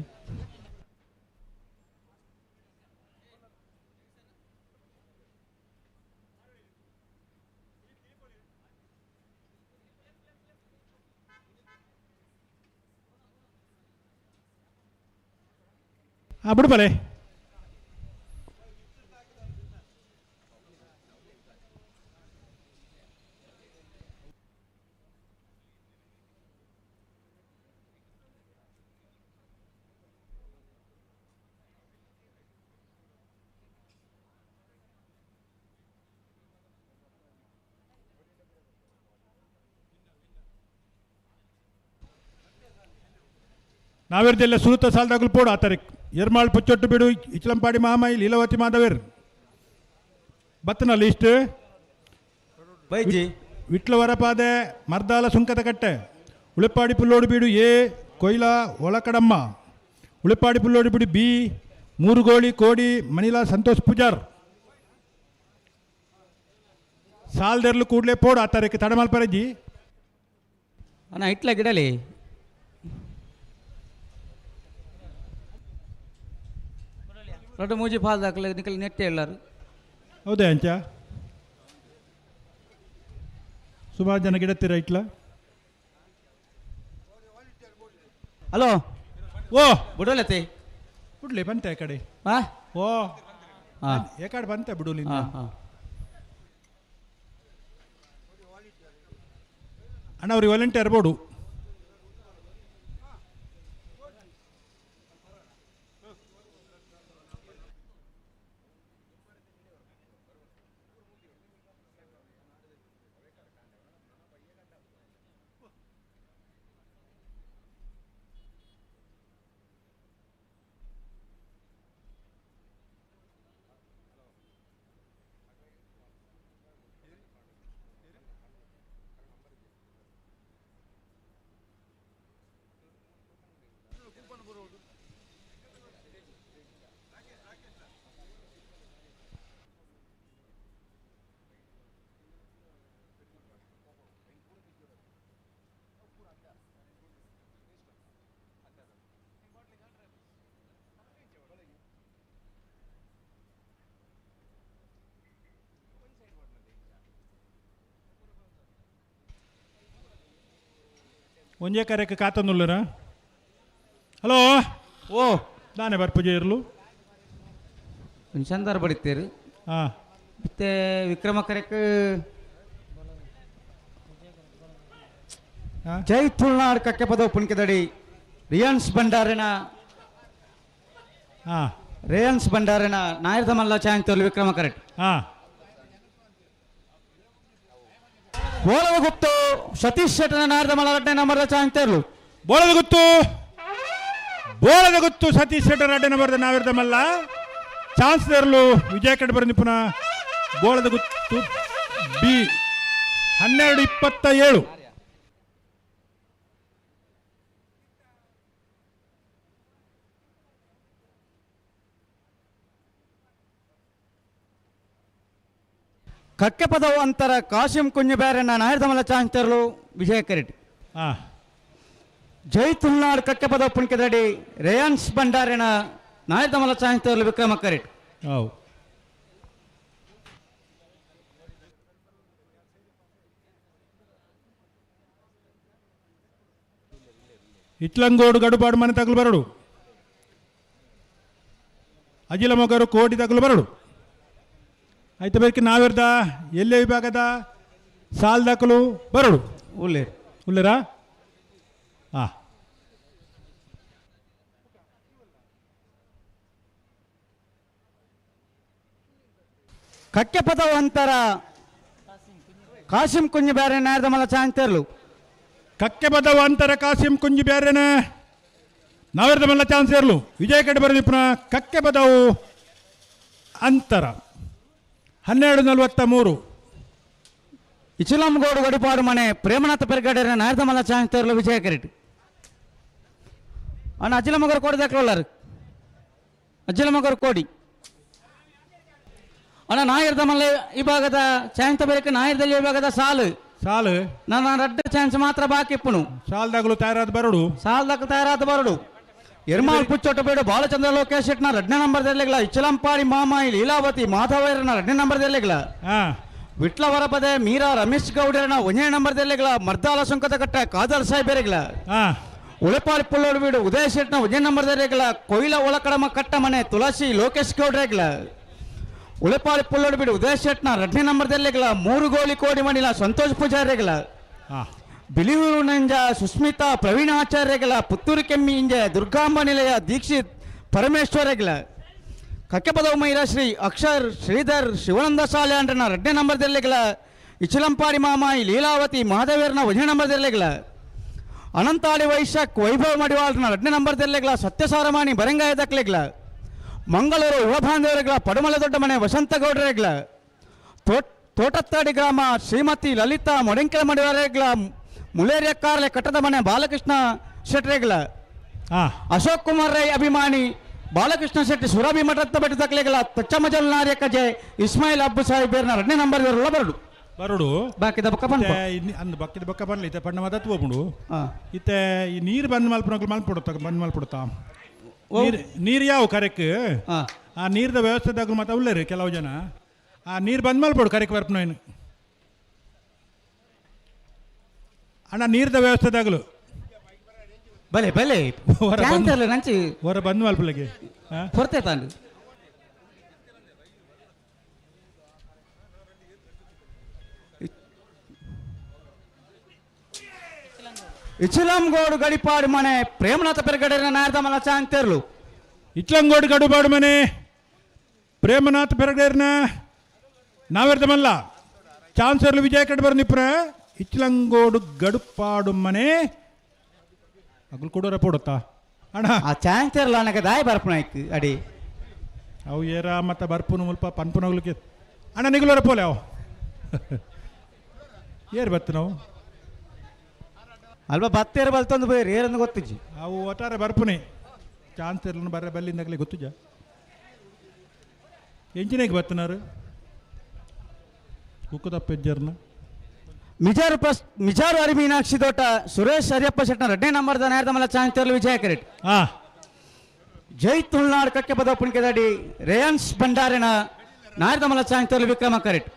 ಬಿಡು ಬಲೆ ನಾವೆರ್ದೆಲ್ಲ ಸುರುತ ಸಾಲ್ದಾಗಲು ಪೋಡು 10 ತಾರೀಕು ಎರ್ಮಾಳ್ ಪುಚ್ಚೊಟ್ಟು ಬಿಡು ಇಚ್ಲಂಪಾಡಿ ಮಾಮಾಯಿ ಲೀಲಾವತಿ ಮಾಧವೇರ್ ಬತ್ತನ ಲಿಸ್ಟ್ ಬೈಜಿ ವಿಟ್ಲವರಪಾದೆ ಮರ್ದಾಲ ಸುಂಕದ ಕಟ್ಟೆ ಉಳಿಪಾಡಿ ಪುಲ್ಲೋಡು ಬಿಡು ಎ ಕೊಯ್ಲಾ ಒಳಕಡಮ್ಮ ಉಳಿಪಾಡಿ ಪುಲ್ಲೋಡು ಬಿಡು ಬಿ ಮೂರುಗೋಳಿ ಕೋಡಿ ಮಣಿಲಾ ಸಂತೋಷ್ ಪೂಜಾರ್ ಸಾಲ್ದೆರ್ಲು ಕೂಡಲೇ ಪೋಡು 10 ತಾರೀಕು ತಡಮಲ್ಪರಜ್ಜಿ ಅಣ್ಣ ಇಟ್ಲ ಗಿಡಲಿ ರೊಡ್ಡ ಮೂಜಿ ಫಾಲ್ ದಾಖಲೆ ನಿಕಲ್ ನೆಟ್ಟೆ ಎಲ್ಲಾರು ಹೌದಾ ಅಂಚ ಸುಮಾರು ಜನ ಗಿಡತ್ತೀರ ಇಟ್ಲ ಹಲೋ ಓ ಬಿಡೋಲತೆ ಬಿಡ್ಲಿ ಬಂತೆ ಆ ಕಡೆ ಹಾ ಓ ಏಕಾಡ್ ಬಂತೆ ಬಿಡುಲಿಂದ ಅಣ್ಣ ಅವ್ರಿಗೆ ವಾಲಂಟಿಯರ್ ಬೋರ್ಡು ಒಂಜೇ ಕಾರ್ಯಕ್ಕೆ ಕಾತಂದುಲ್ಲರ ಹಲೋ ಓ ನಾನೇ ಬರ್ಪೂಜೆ ಇರಲು ಸಂದಾರ ಬಡಿತೇರು ಮತ್ತೆ ವಿಕ್ರಮ ಕರೆಕ್ ಜೈ ತುಳುನಾಡು ಕಕ್ಕೆ ಪದ ಪುಣ್ಕದಡಿ ರಿಯನ್ಸ್ ಬಂಡಾರನ ನಾಯರ್ದ ಮಲ್ಲ ಚಾಂತೋಲ್ ವಿಕ್ರಮ ಕರೆಕ್ಟ್ ಬೋಳದ ಗುತ್ತು ಸತೀಶ್ ಶೆಟ್ಟನ ನಾಯರ್ದ ಮಲ್ಲ 2ನೇ ನಂಬರ್ದ ಚಾಂತೋರ್ಲು ಬೋಳದ ಗುತ್ತು ಸತೀಶ್ ಶೆಟ್ಟರ್ 2ನೇ ನಂಬರ್ದ ನಾಯರ್ದ ಮಲ್ಲ ಚಾನ್ಸ್ ತೆರಲು ವಿಜಯ ಕಡೆ ಬರೆದು ಪುನಃ ಬೋಳದ ಗುತ್ತು ಬಿ 12:27 ಕಕ್ಕೆ ಪದವು ಅಂತರ ಕಾಶಿಂ ಕುಂಜಬ್ಯಾರನ ನಾಯರ್ದಮಲ ಚಾಂತರ್ಲು ವಿಜಯ ಕರೆಟ್ ಜೈ ತುಳುನಾಡು ಕಕ್ಕೆ ಪದವು ಪುಣ್ಕದಡಿ ರೇಯನ್ಸ್ ಬಂಡಾರನ ನಾಯರ್ದಮಲ ಚಾಂತರ್ಲು ವಿಕ್ರಮ ಕರೆಟ್ ಇಟ್ಲಂಗೋಡು ಗಡುಪಾಡು ಮನೆ ತಗಲು ಬರಡು ಅಜಿಲ ಮೊಗರು ಕೋಟಿ ತಗಲು ಬರಡು ಆಯ್ತು ಬೇಕೆ ನಾವಿರ್ದ ಎಲ್ಲೇ ವಿಭಾಗದ ಸಾಲ್ ದಾಖಲು ಬರಡು ಉಲ್ಲೇರಾ ಕಕ್ಕೆ ಪದವು ಅಂತರ ಕಾಶಿಂ ಕುಂಜಿ ಬ್ಯಾರೆ ನಾಯರ್ದ ಮಲ ಚಾಂತರ್ಲು ಕಕ್ಕೆ ಪದವು ಅಂತರ ಕಾಶಿಂ ಕುಂಜಿ ಬ್ಯಾರೆನ ನಾವಿರ್ದ ಮಲ್ಲ ಚಾನ್ಸ್ ಇರಲು ವಿಜಯ ಕಡೆ ಬರಲಿ ಪುನಃ ಕಕ್ಕೆ ಪದವು ಅಂತರ 12:43 ಇಚಲಂಗೋಡು ಗಡಿಪಾಡು ಮನೆ ಪ್ರೇಮನಾಥ ಪೆರ್ಗಡೆರ ನಾಯರ್ದ ಮಲ್ಲ ಚಾಂತರ್ಲು ವಿಜಯ ಕರೆಟ್ ಅಣ್ಣ ಅಜಿಲಮಗರು ಕೋಡಿ ದಾಖಲರು ಅಜಿಲಮಗರು ಕೋಡಿ ಅಣ್ಣ ನಾಯರ್ದ ಮಲ್ಲ ವಿಭಾಗದ ಚಾಂತ ಬೇರೆ ನಾಯರ್ದಲ್ಲಿ ವಿಭಾಗದ ಸಾಲು ನನ್ನ 2 ಚಾನ್ಸ್ ಮಾತ್ರ ಬಾಕಿ ಇಪ್ಪುನು ಸಾಲ್ದಾಗಲು ತಯಾರಾದ ಬರಡು ಎರ್ಮಾಲ್ ಪುಚ್ಚೊಟ್ಟಬೇಡು ಬಾಲಚಂದ್ರ ಲೋಕೇಶ್ ಶೆಟ್ನ 2ನೇ ನಂಬರ್ದಲ್ಲಿಗಳ ಇಚ್ಚಲಂಪಾಡಿ ಮಾಮಾಯಿ ಲೀಲಾವತಿ ಮಾಧವೈರನ 2ನೇ ನಂಬರ್ದಲ್ಲಿಗಳ ವಿಟ್ಲ ವರಪದೆ ಮೀರಾ ರಮೇಶ್ ಗೌಡರನ 1ನೇ ನಂಬರ್ದಲ್ಲಿಗಳ ಮರ್ದಾಲ ಸುಂಕದ ಕಟ್ಟ ಕಾದರ್ ಸಾಹೇಬರಿಗಳ ಉಳೆಪಾಡಿ ಪುಲ್ಲೋಡು ಬೀಡು ಉದಯ ಶೆಟ್ನ 1ನೇ ನಂಬರ್ದಲ್ಲಿಗಳ ಕೊಯ್ಲ ಒಳಕಡಮ ಕಟ್ಟ ಮನೆ ತುಳಸಿ ಲೋಕೇಶ್ ಗೌಡರಿಗಳ ಉಳೆಪಾಡಿ ಪುಲ್ಲೋಡು ಬೀಡು ಉದಯ ಶೆಟ್ನ 2ನೇ ನಂಬರ್ದಲ್ಲಿಗಳ 3 ಗೋಲಿ ಕೋಡಿ ಮಣಿಲ ಸಂತೋಷ್ ಪೂಜಾರಿಗಳ ಬಿಲಿಯೂರು ನಂಜ ಸುಸ್ಮಿತಾ ಪ್ರವೀಣ ಆಚಾರ್ಯಗಳ ಪುತ್ತೂರು ಕೆಮ್ಮಿ ಇಂಜ ದುರ್ಗಾಂಬ ನಿಲಯ ದೀಕ್ಷಿತ್ ಪರಮೇಶ್ವರಗಳ ಕಕ್ಕೆ ಪದವು ಮೈರ ಶ್ರೀ ಅಕ್ಷರ್ ಶ್ರೀಧರ್ ಶಿವಾನಂದ ಶಾಲ್ಯಾಂಡ್ರನ 2ನೇ ನಂಬರ್ದಲ್ಲಿಗಳ ಇಚಲಂಪಾಡಿ ಮಾಮಾಯಿ ಲೀಲಾವತಿ ಮಹಾದೇವರನ 1ನೇ ನಂಬರ್ದಲ್ಲಿಗಳ ಅನಂತಾಳಿ ವೈಶಾಖ್ ವೈಭವ್ ಮಡಿವಾಳ್ರನ 2ನೇ ನಂಬರ್ದಲ್ಲಿಗಳ ಸತ್ಯಸಾರಮಾಣಿ ಬರಂಗಾಯ ದಕ್ಲೆಗಳ ಮಂಗಳೂರು ಯುವ ಬಾಂಧವರಿಗಳ ಪಡುಮಲೆ ದೊಡ್ಡ ಮನೆ ವಸಂತಗೌಡರಿಗಳ ತೋಟತ್ತಾಡಿ ಗ್ರಾಮ ಶ್ರೀಮತಿ ಲಲಿತಾ ಮೊಡೆಂಕೆಲ ಮಡಿವಾರಿಗಳ ಮುಲೇರಿಯ ಕಾರ್ಲೆ ಕಟ್ಟದ ಮನೆ ಬಾಲಕೃಷ್ಣ ಶೆಟ್ರಿಗಳ ಅಶೋಕ್ ಕುಮಾರ್ ರೈ ಅಭಿಮಾನಿ ಬಾಲಕೃಷ್ಣ ಶೆಟ್ಟಿ ಸುರಭಿ ಮಠದ ಬೆಟ್ಟ ತಕ್ಲೆಗಳ ತಚ್ಚಮಜಲ್ ನಾರ್ಯಕಜೆ ಇಸ್ಮಾಯಿಲ್ ಅಬ್ಬು ಸಾಹಿಬೇರ್ನ 2ನೇ ನಂಬರ್ ಬರಡು ಬಾಕಿದ ಬಕ್ಕಿದ ಬೊಕ್ಕ ಬರಲಿ ಇತ್ತೆ ಪಣ್ಣ ಮದತ್ ಹೋಗ್ಬಿಡು ಇತ್ತೆ ಈ ನೀರು ಬಂದ್ ಮಲ್ಪಡುತ್ತಾ ನೀರು ಯಾವ ಕರೆಕ್ ಆ ನೀರ್ದ ವ್ಯವಸ್ಥೆದಾಗ ಮತ್ತೆ ಉಳ್ಳೇರಿ ಕೆಲವು ಜನ ಆ ನೀರು ಬಂದ್ ಮಲ್ಪಡು ಕರೆಕ್ ಬರ್ಪನು ಅಣ್ಣ ನೀರ್ದ ವ್ಯವಸ್ಥೆದಾಗಲು ಬಲೆ ಹೊರ ಬಂದ್ ಮಲ್ಪಲಿಗೆ ಹೊರತೆ ತಾಂಡು ಇಚ್ಲಂಗೋಡು ಗಡಿಪಾಡು ಮನೆ ಪ್ರೇಮನಾಥ ಪೆರಗಡೆನ ನಾಯರ್ದಮಲ್ಲ ಚಾಂತೆರ್ಲು ಇಚ್ಲಂಗೋಡು ಗಡಿಪಾಡು ಮನೆ ಪ್ರೇಮನಾಥ ಪೆರಗಡೆರ್ನ ನಾವೆರ್ದಮಲ್ಲ ಚಾನ್ಸರ್ಲು ವಿಜಯ ಕಡೆ ಬರ್ನಿಪ್ರ ಇಚ್ಲಂಗೋಡು ಗಡುಪಾಡು ಮನೆ ಅಗ್ಲು ಕೊಡೋರ ಪೋಡುತ್ತಾ ಅಣ್ಣ ಆ ಚಾಂತೆರ್ಲು ಅಣ್ಣಗೆ ದಾಯ ಬರ್ಪನಾಯ್ತು ಅಡಿ ಅವು ಏರ ಮತ್ತು ಬರ್ಪುನು ಮುಲ್ಪ ಪನ್ಪುನಗ್ಲಿಕ್ಕೆ ಅಣ್ಣ ನಿಗುಲರ ಪೋಲೆ ಅವು ಏರು ಬತ್ತು ನಾವು ಅಲ್ವಾ ಬತ್ತೇರು ಬಲ್ತೊಂದು ಬೇರೆ ಏರಂದು ಗೊತ್ತಿಜ್ಜಿ ಅವು ಒಟ್ಟಾರೆ ಬರ್ಪುನೆ ಚಾನ್ಸ್ ಇರ್ಲ ಬರ್ರೆ ಬಲ್ಲಿಂದಾಗಲೇ ಗೊತ್ತುಜ ಎಂಜಿನಾಗ ಬತ್ತನಾರು ಕುಕ್ಕದಪ್ಪೆಜ್ಜರ್ನ ಮಿಜಾರು ಅರಿ ಮೀನಾಕ್ಷಿ ತೋಟ ಸುರೇಶ್ ಹರಿಯಪ್ಪ ಶೆಟ್ನ 2ನೇ ನಂಬರ್ದ ನಾಯರ್ದಮಲ್ಲ ಚಾಂತೆರ್ಲು ವಿಜಯ ಕರೆಟ್ ಜೈ ತುಳ್ನಾಡ್ ಕಕ್ಕೆ ಪದ ಪುಣಿಕೆದಾಡಿ ರೇಯನ್ಸ್ ಭಂಡಾರಿನ ನಾಯರ್ದಮಲ್ಲ ಚಾಂತೆರ್ಲು ವಿಕ್ರಮ ಕರೆಟ್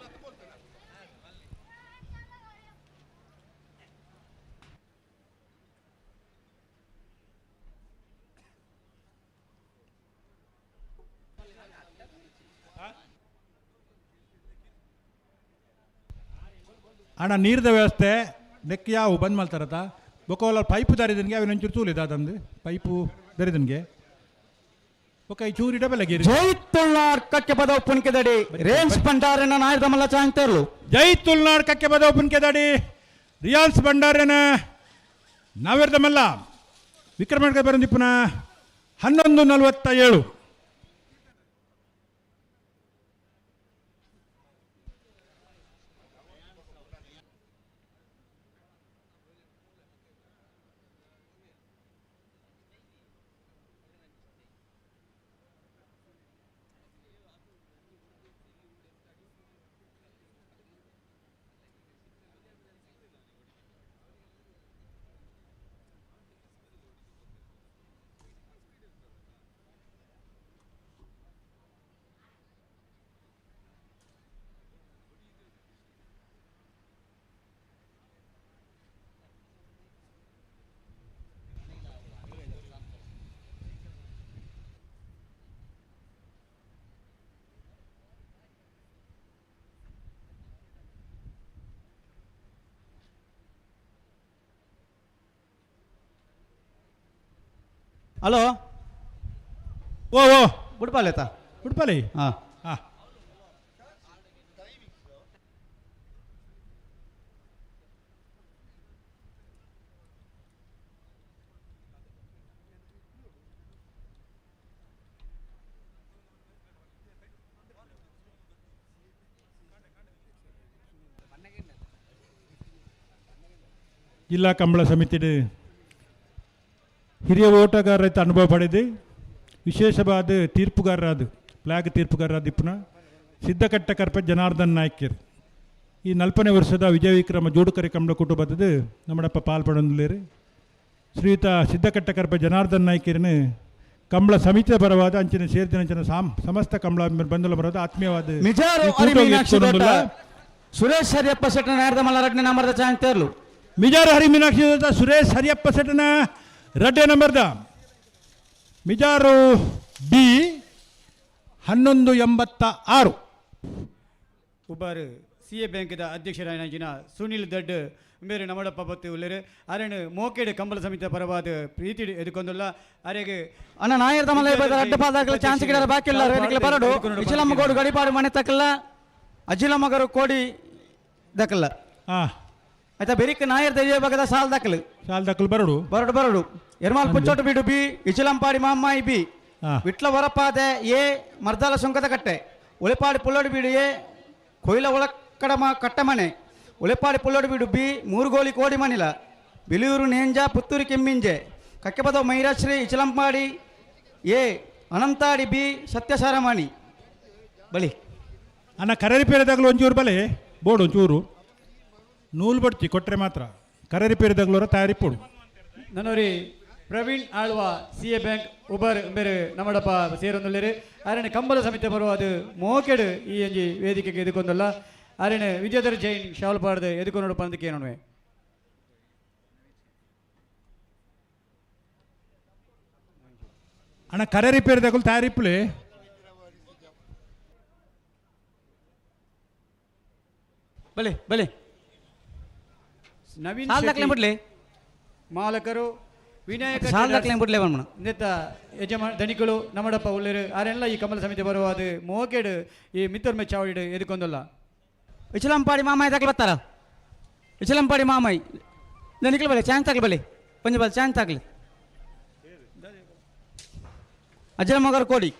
ಅಣ್ಣ ನೀರ್ದ ವ್ಯವಸ್ಥೆ ನೆಕ್ ಯಾವ ಬಂದ್ ಮಾಡ್ತಾರತ್ತ ಬೊಕೋಲ ಪೈಪು ದಾರಿದನ್ಗೆ ಅವನ ಒಂಚೂರು ತೂಲಿದ ಅದಂದು ಪೈಪು ದಾರಿದನ್ಗೆ ಓಕೆ ಈ ಚೂರಿ ಡಬಲ್ ಆಗಿ ಜೈ ತುಳ್ನಾಡ್ ಕಕ್ಕೆ ಪದ ಪುಣಿಕೆದಾಡಿ ರೇಯನ್ಸ್ ಭಂಡಾರಿನ ನಾಯರ್ದಮಲ್ಲ ಚಾಂತೆರ್ಲು ಜೈ ತುಳ್ನಾಡ್ ಕಕ್ಕೆ ಪದ ಪುಣಿಕೆದಾಡಿ ರಿಯಾನ್ಸ್ ಭಂಡಾರಿನ ನಾವೆರ್ದಮಲ್ಲ ವಿಕ್ರಮಣ್ಗೆ ಬರಂದಿಪ್ಪನ 11:47 ಹಲೋ ಓ ಗುಡ್ಪಾಲೇತಾ ಗುಡ್ಪಾಲಿ ಹಾಂ ಹಾಂ ಜಿಲ್ಲಾ ಕಂಬಳ ಸಮಿತಿ ಹಿರಿಯ ಓಟಗಾರರ ಅನುಭವ ಪಡೆದು ವಿಶೇಷವಾದ ತೀರ್ಪುಗಾರರಾದ ಫ್ಲಾಗ್ ತೀರ್ಪುಗಾರರಾದ ಇಪ್ಪನ ಸಿದ್ದಕಟ್ಟ ಕರ್ಪ ಜನಾರ್ದನ್ ನಾಯ್ಕರ್ ಈ 40ನೇ ವರ್ಷದ ವಿಜಯ ವಿಕ್ರಮ ಜೋಡುಕರೆ ಕಂಬಳ ಕುಟುಂಬದ ನಮ್ಮಡಪ್ಪ ಪಾಲ್ಪಡೊಂದುಲ್ಲೇರು ಶ್ರೀಯುತ ಸಿದ್ದಕಟ್ಟ ಕರ್ಪ ಜನಾರ್ದನ್ ನಾಯ್ಕರಿನ ಕಂಬಳ ಸಮಿತಿಯ ಪರವಾದ ಅಂಚಿನ ಸೇರಿದ ಸಮಸ್ತ ಕಂಬಳ ಬಂಧುಲ ಬರೋದು ಆತ್ಮೀಯವಾದ ಸುರೇಶ್ ಹರಿಯಪ್ಪ ಶೆಟ್ಟನ ನಾಯರ್ದಮಲ್ಲ 2ನೇ ನಂಬರ್ದ ಚಾಂತೆರ್ಲು ಮಿಜಾರು ಹರಿ ಮೀನಾಕ್ಷಿ ಸುರೇಶ್ ಹರಿಯಪ್ಪ ಶೆಟ್ಟನ 2ನೇ ನಂಬರ್ದ Mijar B 1186 Ubbar C A ಬ್ಯಾಂಕಿದ ಅಧ್ಯಕ್ಷರಾಗಿನ ಸುನಿಲ್ ದಡ್ ಮೇರೆ ನಮ್ಮಡಪ್ಪ ಬತ್ತು ಉಳ್ಳೇರು ಅರೆನು ಮೋಕೆಡೆ ಕಂಬಳ ಸಮಿತಿಯ ಪರವಾದ ಪ್ರೀತಿ ಎದುಕೊಂದುಲ್ಲ ಅರೆಗೆ ಅಣ್ಣ ನಾಯರ್ದಮಲ್ಲ ಅಡ್ಡ ಪಾದಾಗಲ ಚಾನ್ಸ್ ಗಿಡ ಬಾಕಿಲ್ಲ ರೇನಿಕಲ ಬರಡು ಇಚಲಮ್ಮ ಗೋಡು ಗಡಿಪಾಡು ಮನೆ ತಕ್ಕಲ್ಲ ಅಜಿಲಮ್ಮ ಗರು ಕೋಡಿ ದಕ್ಕಲ್ಲ ಆಯ್ತಾ ಬೆರಿಕ್ ನಾಯರ್ ದೇವಿಯ ಭಾಗದ ಸಾಲ್ ದಕ್ಕಲು ಬರಡು ಎರ್ಮಾಲ್ ಪುಚ್ಚೋಟು ಬಿಡು ಬಿ ಇಚಲಂಪಾಡಿ ಮಾಮ್ಮಾಯಿ ಬಿ ವಿಟ್ಲ ಹೊರಪಾದೆ ಎ ಮರ್ದಾಲ ಸುಂಕದ ಕಟ್ಟೆ ಉಳಿಪಾಡಿ ಪುಲ್ಲೋಡು ಬಿಡು ಎ ಕೊಯ್ಲ ಒಳಕಡಮ ಕಟ್ಟಮನೆ ಉಳಿಪಾಡಿ ಪುಲ್ಲೋಡು ಬಿಡು B Murugoli Kodi Manila Biliyur Nenja Puttur Kemminje Kakkepada Mairashree Ichalampady A Ananthady B Satyasaramani ಬಳಿ ಅಣ್ಣ ಕರರಿಪೇರದಾಗಲು ಒಂಚೂರು ಬಲೆ ಬೋರ್ಡು ಒಂಚೂರು ನೂಲು ಬಡ್ತಿ ಕೊಟ್ಟರೆ ಮಾತ್ರ ಕರರಿಪೇರದಾಗಲವರ ತಯಾರಿಪೋಡು ನನ್ನವರಿ Praveen Alva C A bank ಉಬರ್ ಬೇರೆ ನಮ್ಮಡಪ್ಪ ಸೇರೊಂದುಳ್ಳೇರು ಅರಣ್ಯ ಕಂಬಳ ಸಮಿತಿ ಬರುವ ಅದು ಮೋಕೆಡು ಈ ಅಂಜಿ ವೇದಿಕೆಗೆ ಎದುಕೊಂದಲ್ಲ ಅರಣ್ಯ ವಿಜಯಧರ್ ಜೈನ್ ಶಾವಲ್ಪಾಡ್ದು ಎದುಕೊಂಡು ಪಂದಕ್ಕೆ ಏನೊಣವೆ ಅಣ್ಣ ಕರರಿಪೇರದಾಗಲು ತಯಾರಿಪ್ಪಲೆ ಬಲೆ ನವೀನ್ ಬಿಡ್ಲಿ ಮಾಲಕರು ವಿನಾಯಕ ಬಿಡ್ಲೇ ಬಣ್ಣ ನೆತ್ತ ಧನಿಗಳು ನಮ್ಮಡಪ್ಪ ಉಳ್ಳೇರು ಆರೆಲ್ಲ ಈ ಕಮಲ ಸಮಿತಿ ಬರುವಾದ ಮೋಕೆಡು ಈ ಮಿತ್ತೂರ್ ಮೆಚ್ಚಾವಡಿ ಎದುಕೊಂದಲ್ಲ ಇಚಲಂಪಾಡಿ ಮಾಮಾಯಿ ತಗಲು ಬರ್ತಾರ ಇಚಲಂಪಾಡಿ ಮಾಮಾಯಿ ಧನಿಗಳು ಬಲೆ ಚಾನ್ಸ್ ತಗಲು ಬಲೆ ಕೊಂಚ ಬಲ್ ಚಾನ್ಸ್ ತಗಲು ಅಜ್ಜಲ ಮಗರು ಕೋಡಿ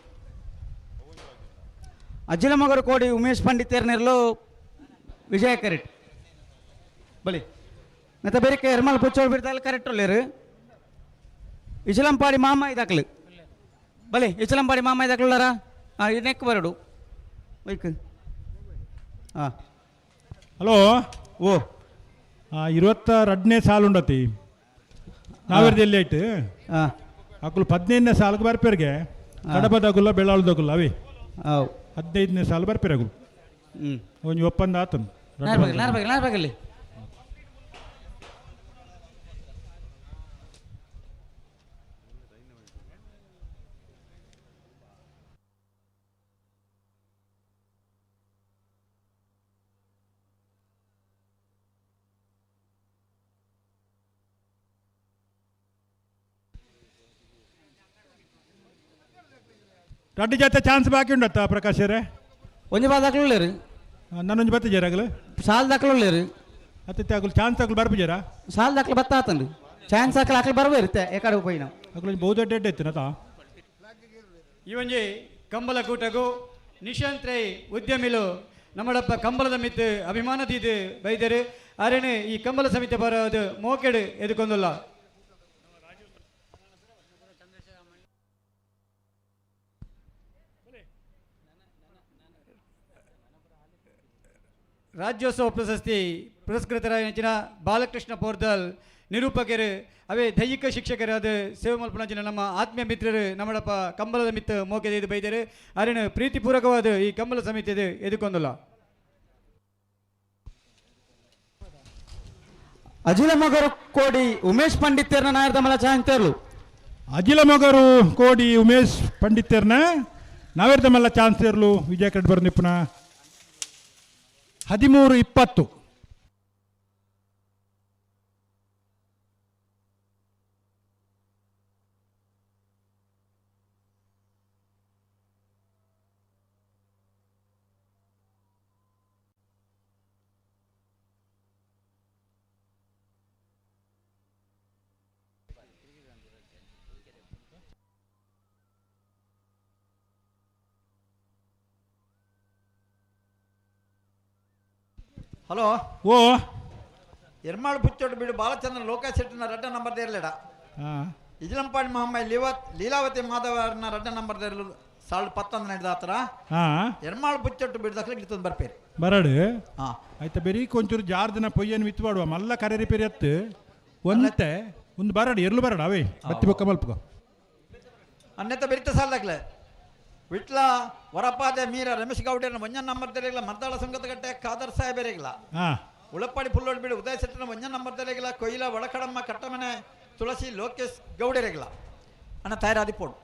ಅಜ್ಜಲ ಮಗರು ಕೋಡಿ ಉಮೇಶ್ ಪಂಡಿತೇರ್ನೆರ್ಲು ವಿಜಯ ಕರೆಕ್ಟ್ ಬಲಿ ನೆತ್ತ ಬೇರೆ ಹೆರ್ಮಲ್ ಪುಚ್ಚೋಡ್ ಬಿಡ್ತಾಯಿಲ್ಲ ಕರೆಕ್ಟ್ ಒಳ್ಳೆರು ಇಚಲಂಪಾಡಿ ಮಾಮಾಯಿ ದಾಖಲು ಬಲೆ ಇಚಲಂಪಾಡಿ ಮಾಮಾಯಿ ದಾಖಲಾರ ನೆಕ್ ಬರಡು ಬೈಕ್ ಹಾಂ ಹಲೋ ಓ 22ನೇ ಸಾಲು ಉಂಡತಿ ನಾವೇರ್ದಲ್ಲಿ ಆಯ್ತು ಅಕ್ಕಲು 15ನೇ ಸಾಲಿಗೆ ಬರ್ಪೇರ್ಗೆ ಕಡಬದಾಗುಲ್ಲ ಬೆಳ್ಳಾಳ್ದಾಗುಲ್ಲ ಅವೇ 15ನೇ ಸಾಲು ಬರ್ಪೇರಾಗು ಒಂದು ಒಪ್ಪಂದ ಆತನು ನಾರ್ಬಾಗಲ್ಲಿ ರಡ್ಡಿ ಜೊತೆ ಚಾನ್ಸ್ ಬಾಕಿ ಉಂಡತ್ತ ಪ್ರಕಾಶ್ ರೇ ಒಂಜಿ ಬಾಲ್ ದಾಖಲು ನಾನೊಂದು ಬತ್ತಿಜಾರ ಆಗಲು ಸಾಲ್ ದಾಖಲು ಅತ್ತೆ ಆಗಲು ಚಾನ್ಸ್ ಆಗಲು ಬರ್ಬಿಜಾರ ಸಾಲ್ ದಾಖಲು ಬತ್ತ ಆತಂಡು ಚಾನ್ಸ್ ಹಾಕಲು ಬರಬೇ ಇರುತ್ತೆ ಏಕಡೆ ಹೋಗಿ ನಾವು ಆಗಲು ಬಹುದ ಡೆಡ್ ಇತ್ತು ನತ ಇವೊಂಜಿ ಕಂಬಲ ಕೂಟಗೂ ನಿಶಾಂತ್ ರೈ ಉದ್ಯಮಿಲು ನಮ್ಮಡಪ್ಪ ಕಂಬಲದ ಮಿತ್ತು ಅಭಿಮಾನದಿದ್ದು ಬೈದರು ಆರೇನೆ ಈ ಕಂಬಲ ಸಮಿತಿ ಬರೋದು ಮೋಕೆಡು ಎದುಕೊಂದಲ್ಲ ರಾಜ್ಯೋತ್ಸವ ಪ್ರಶಸ್ತಿ ಪುರಸ್ಕೃತರಾದ ನೆಚ್ಚಿನ ಬಾಲಕೃಷ್ಣ ಪೋರ್ದಲ್ ನಿರೂಪಕರು ಅವೇ ದೈಹಿಕ ಶಿಕ್ಷಕರಾದ ಸೇವೆ ಮಲ್ಪನಂಚಿನ ನಮ್ಮ ಆತ್ಮೀಯ ಮಿತ್ರರು ನಮ್ಮಡಪ್ಪ ಕಂಬಲದ ಮಿತ್ತು ಮೋಕೆದು ಬೈದರು ಅರೇನು ಪ್ರೀತಿಪೂರ್ವಕವಾದ ಈ ಕಂಬಲ ಸಮಿತಿ ಎದುಕೊಂದಲ್ಲ ಅಜಿಲ ಮಗರು ಕೋಡಿ ಉಮೇಶ್ ಪಂಡಿತೇರ್ನ ನಾಯರ್ದ ಮಲ ಚಾನ್ಸ್ ಅಜಿಲ ಮಗರು ಕೋಡಿ ಉಮೇಶ್ ಪಂಡಿತೇರ್ನ ನಾವೇರ್ದ ಮಲ್ಲ ಚಾನ್ಸ್ ಇರ್ಲು ವಿಜಯ ಕಡ್ ಬರ್ನಿಪ್ಪನ 13-20 ಹಲೋ ಓ ಎರ್ಮಾಳು ಬುಚ್ಚೋಡು ಬಿಡು ಬಾಲಚಂದ್ರ ಲೋಕೇಶ್ ಶೆಟ್ಟಿನ ರಡ್ಡ ನಂಬರ್ ದೇರ್ಲೇಡ ಇಜ್ಲಂಪಾಡಿ ಮಹಮ್ಮೈ ಲೀಲಾವತಿ ಮಾಧವರನ್ನ ರಡ್ಡ ನಂಬರ್ ದೇರ್ಲು 11 ನಡೆದ ಆತರ ಎರ್ಮಾಳು ಬುಚ್ಚೊಟ್ಟು ಬಿಡ್ದಾಕ್ಲೆ ಇತ್ತೊಂದು ಬರ್ಪೇರಿ ಬರಡು ಆಯ್ತಾ ಬೇರೆ ಕೊಂಚೂರು ಜಾರ್ದಿನ ಪೊಯ್ಯನ್ ಮಿತ್ ಮಾಡುವ ಮಲ್ಲ ಕರೆ ರಿಪೇರಿ ಅತ್ತು ಒಂತೆ ಒಂದು ಬರಡು ಎರ್ಲು ಬರಡು ಅವೇ ಬತ್ತಿ ಬೊಕ್ಕ ಮಲ್ಪಕ ಅನ್ನೆತ್ತ ಬೆರಿತ ಸಾಲದಾಗ್ಲೆ ವಿಟ್ಲ ವರಪಾದೆ ಮೀರ ರಮೇಶ್ ಗೌಡನ ಒಂಜನ್ ನಂಬರ್ ತೆರೆಗಿಲ್ಲ ಮರ್ದಾಳ ಸಂಗತ ಗಟ್ಟೆ ಖಾದರ್ ಸಾಹೇಬರಿಗಿಲ್ಲ ಉಳಪ್ಪಾಡಿ ಫುಲ್ಲೋಡ್ ಬಿಡು ಉದಯ ಶೆಟ್ಟನ ಒಂಜನ್ ನಂಬರ್ ತೆರೆಗಿಲ್ಲ ಕೊಯ್ಲ ಒಳಕಡಮ್ಮ ಕಟ್ಟಮನೆ ತುಳಸಿ ಲೋಕೇಶ್ ಗೌಡರಿಗಿಲ್ಲ ಅಣ್ಣ ತಯಾರಾದಿ ಪೋಡು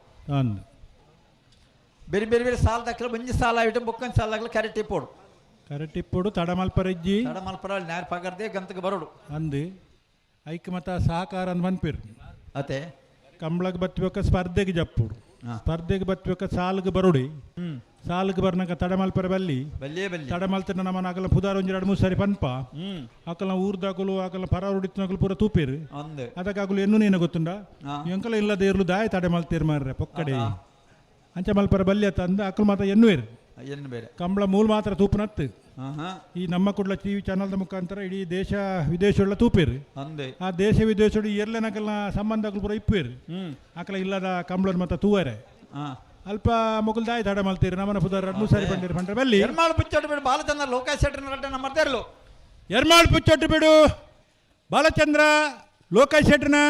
ಬೇರೆ ಬೇರೆ ಬೇರೆ ಸಾಲ ದಾಖಲೆ ಒಂಜಿ ಸಾಲ ಆಯ್ತು ಬೊಕ್ಕನ್ ಸಾಲ ದಾಖಲೆ ಕರೆಕ್ಟ್ ಪೋಡು ಕರೆಕ್ಟ್ ಪೋಡು ತಡಮಲ್ಪರಜ್ಜಿ ತಡಮಲ್ಪರ ನ್ಯಾರ ಪಗರ್ದೆ ಗಂತಕ್ಕೆ ಬರೋಡು ಅಂದು ಐಕ್ಯಮತ ಸಹಕಾರ ಅಂತ ಬಂದ್ಪೇರು ಅತೆ ಕಂಬಳಕ್ಕೆ ಬತ್ತಬೇಕ ಸ್ಪರ್ಧೆಗೆ ಜಪ್ಪುಡು ಸ್ಪರ್ಧೆಗೆ ಬತ್ತಬೇಕ ಸಾಲಿಗೆ ಬರೋಡಿ ಸಾಲಿಗೆ ಬರ್ನಾಗ ತಡಮಲ್ಪರ ಬಲ್ಲಿ ತಡಮಲ್ತನ ನಮ್ಮನ ಆಗಲ್ಲ ಪುದಾರ ಒಂಜಿ 2-3 ಸಾರಿ ಪನ್ಪ ಆಕಲ ಊರ್ದಾಗಲು ಆಕಲ ಪರ ಹೊಡಿತಿನಾಗಲು ಪೂರ ತೂಪೇರು ಅದಕ್ಕಾಗಲು ಎನ್ನು ನೀನು ಗೊತ್ತುಂಡ ಎಂಕಲ ಇಲ್ಲದೆ ಇರ್ಲು ದಾಯ ತಡಮಲ್ತೇರು ಮಾರ್ರೆ ಪೊಕ್ಕಡೆ ಅಂಚ ಮಲ್ಪರ ಬಲ್ಲಿ ಅತ್ತ ಅಂದ ಅಕ್ಕಲು ಮಾತ್ರ ಎನ್ನು ಏರು ಕಂಬಳ ಮೂಲ ಮಾತ್ರ ತೂಪನತ್ತು ಈ ನಮ್ಮ ಕುಡ್ಲ ಟಿವಿ ಚಾನಲ್ದ ಮುಖಾಂತರ ಇಡೀ ದೇಶ ವಿದೇಶಗಳ ತೂಪೇರು ಆ ದೇಶ ವಿದೇಶಗಳು ಎರ್ಲೆನಕಲ್ನ ಸಂಬಂಧಗಳು ಪೂರ ಇಪ್ಪೇರು ಆಕಲ ಇಲ್ಲದ ಕಂಬಳ ಮತ್ತೆ ತೂವರೆ ಅಲ್ಪ ಮೊಗಲ್ದಾಯ್ ತಡ ಮಲ್ತೀರಿ ನಮ್ಮನ ಪುದಾರ 2-3 ಸಾರಿ ಬಂದಿರಿ ಬಂದ್ರೆ ಬಲ್ಲಿ ಎರ್ಮಾಳು ಪುಚ್ಚೊಟ್ಟು ಬಿಡು ಬಾಲಚಂದ್ರ ಲೋಕೇಶ್ ಶೆಟ್ಟನ ರಡ್ಡ ನಂಬರ್ ತೆರ್ಲು ಎರ್ಮಾಳು ಪುಚ್ಚೊಟ್ಟು ಬಿಡು ಬಾಲಚಂದ್ರ ಲೋಕೇಶ್ ಶೆಟ್ಟನ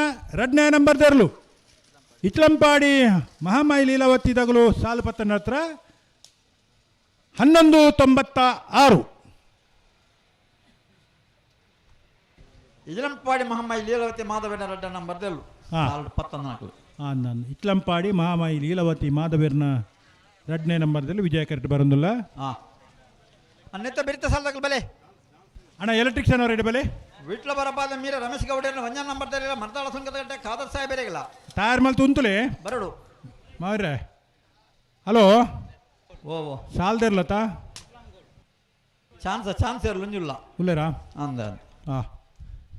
ರಡ್ನೇ ನಂಬರ್ ತೆರ್ಲು ಇಚ್ಲಂಪಾಡಿ ಮಹಾಮಾಯಿ ಲೀಲಾವತಿ ತಗಲು ಸಾಲು ಪತ್ತನ ಹತ್ರ 1196 ಇಜ್ಲಂಪಾಡಿ ಮಹಾಮಾಯಿ ಲೀಲಾವತಿ ಮಾಧವನ ರಡ್ಡ ನಂಬರ್ ತೆರ್ಲು 14 ನಾನು ಇಟ್ಲಂಪಾಡಿ ಮಹಾಮಾಯಿ ಲೀಲಾವತಿ ಮಾಧವೀರ್ನ 2ನೇ ನಂಬರ್ದಲ್ಲಿ ವಿಜಯ ಕರೆಕ್ಟ್ ಬರೋದಿಲ್ಲ ಅನ್ನೆತ್ತ ಬೆರಿತ ಸಾಲದಾಗಲು ಬಲೆ ಅಣ್ಣ ಎಲೆಕ್ಟ್ರಿಷಿಯನ್ ಅವ್ರ ಇಡಬಲೆ ವಿಟ್ಲ ಬರಪಾದ ಮೀರ ರಮೇಶ್ ಗೌಡರ ವಂಜನ ನಂಬರ್ ತರಲಿಲ್ಲ ಮರ್ದಾಳ ಸುಂಕದಗಟ್ಟೆ ಖಾದರ್ ಸಾಹೇಬರಿಗಿಲ್ಲ ತಯಾರು ಮಲ್ತು ಉಂತುಲೆ ಬರಡು ಮಾವ್ರೆ ಹಲೋ ಓ ಸಾಲ್ದಿರ್ಲತ್ತ ಚಾನ್ಸ್ ಇರಲುಂಜುಲ್ಲ ಉಲ್ಲೇರಾ ಅಂದ ಹಾಂ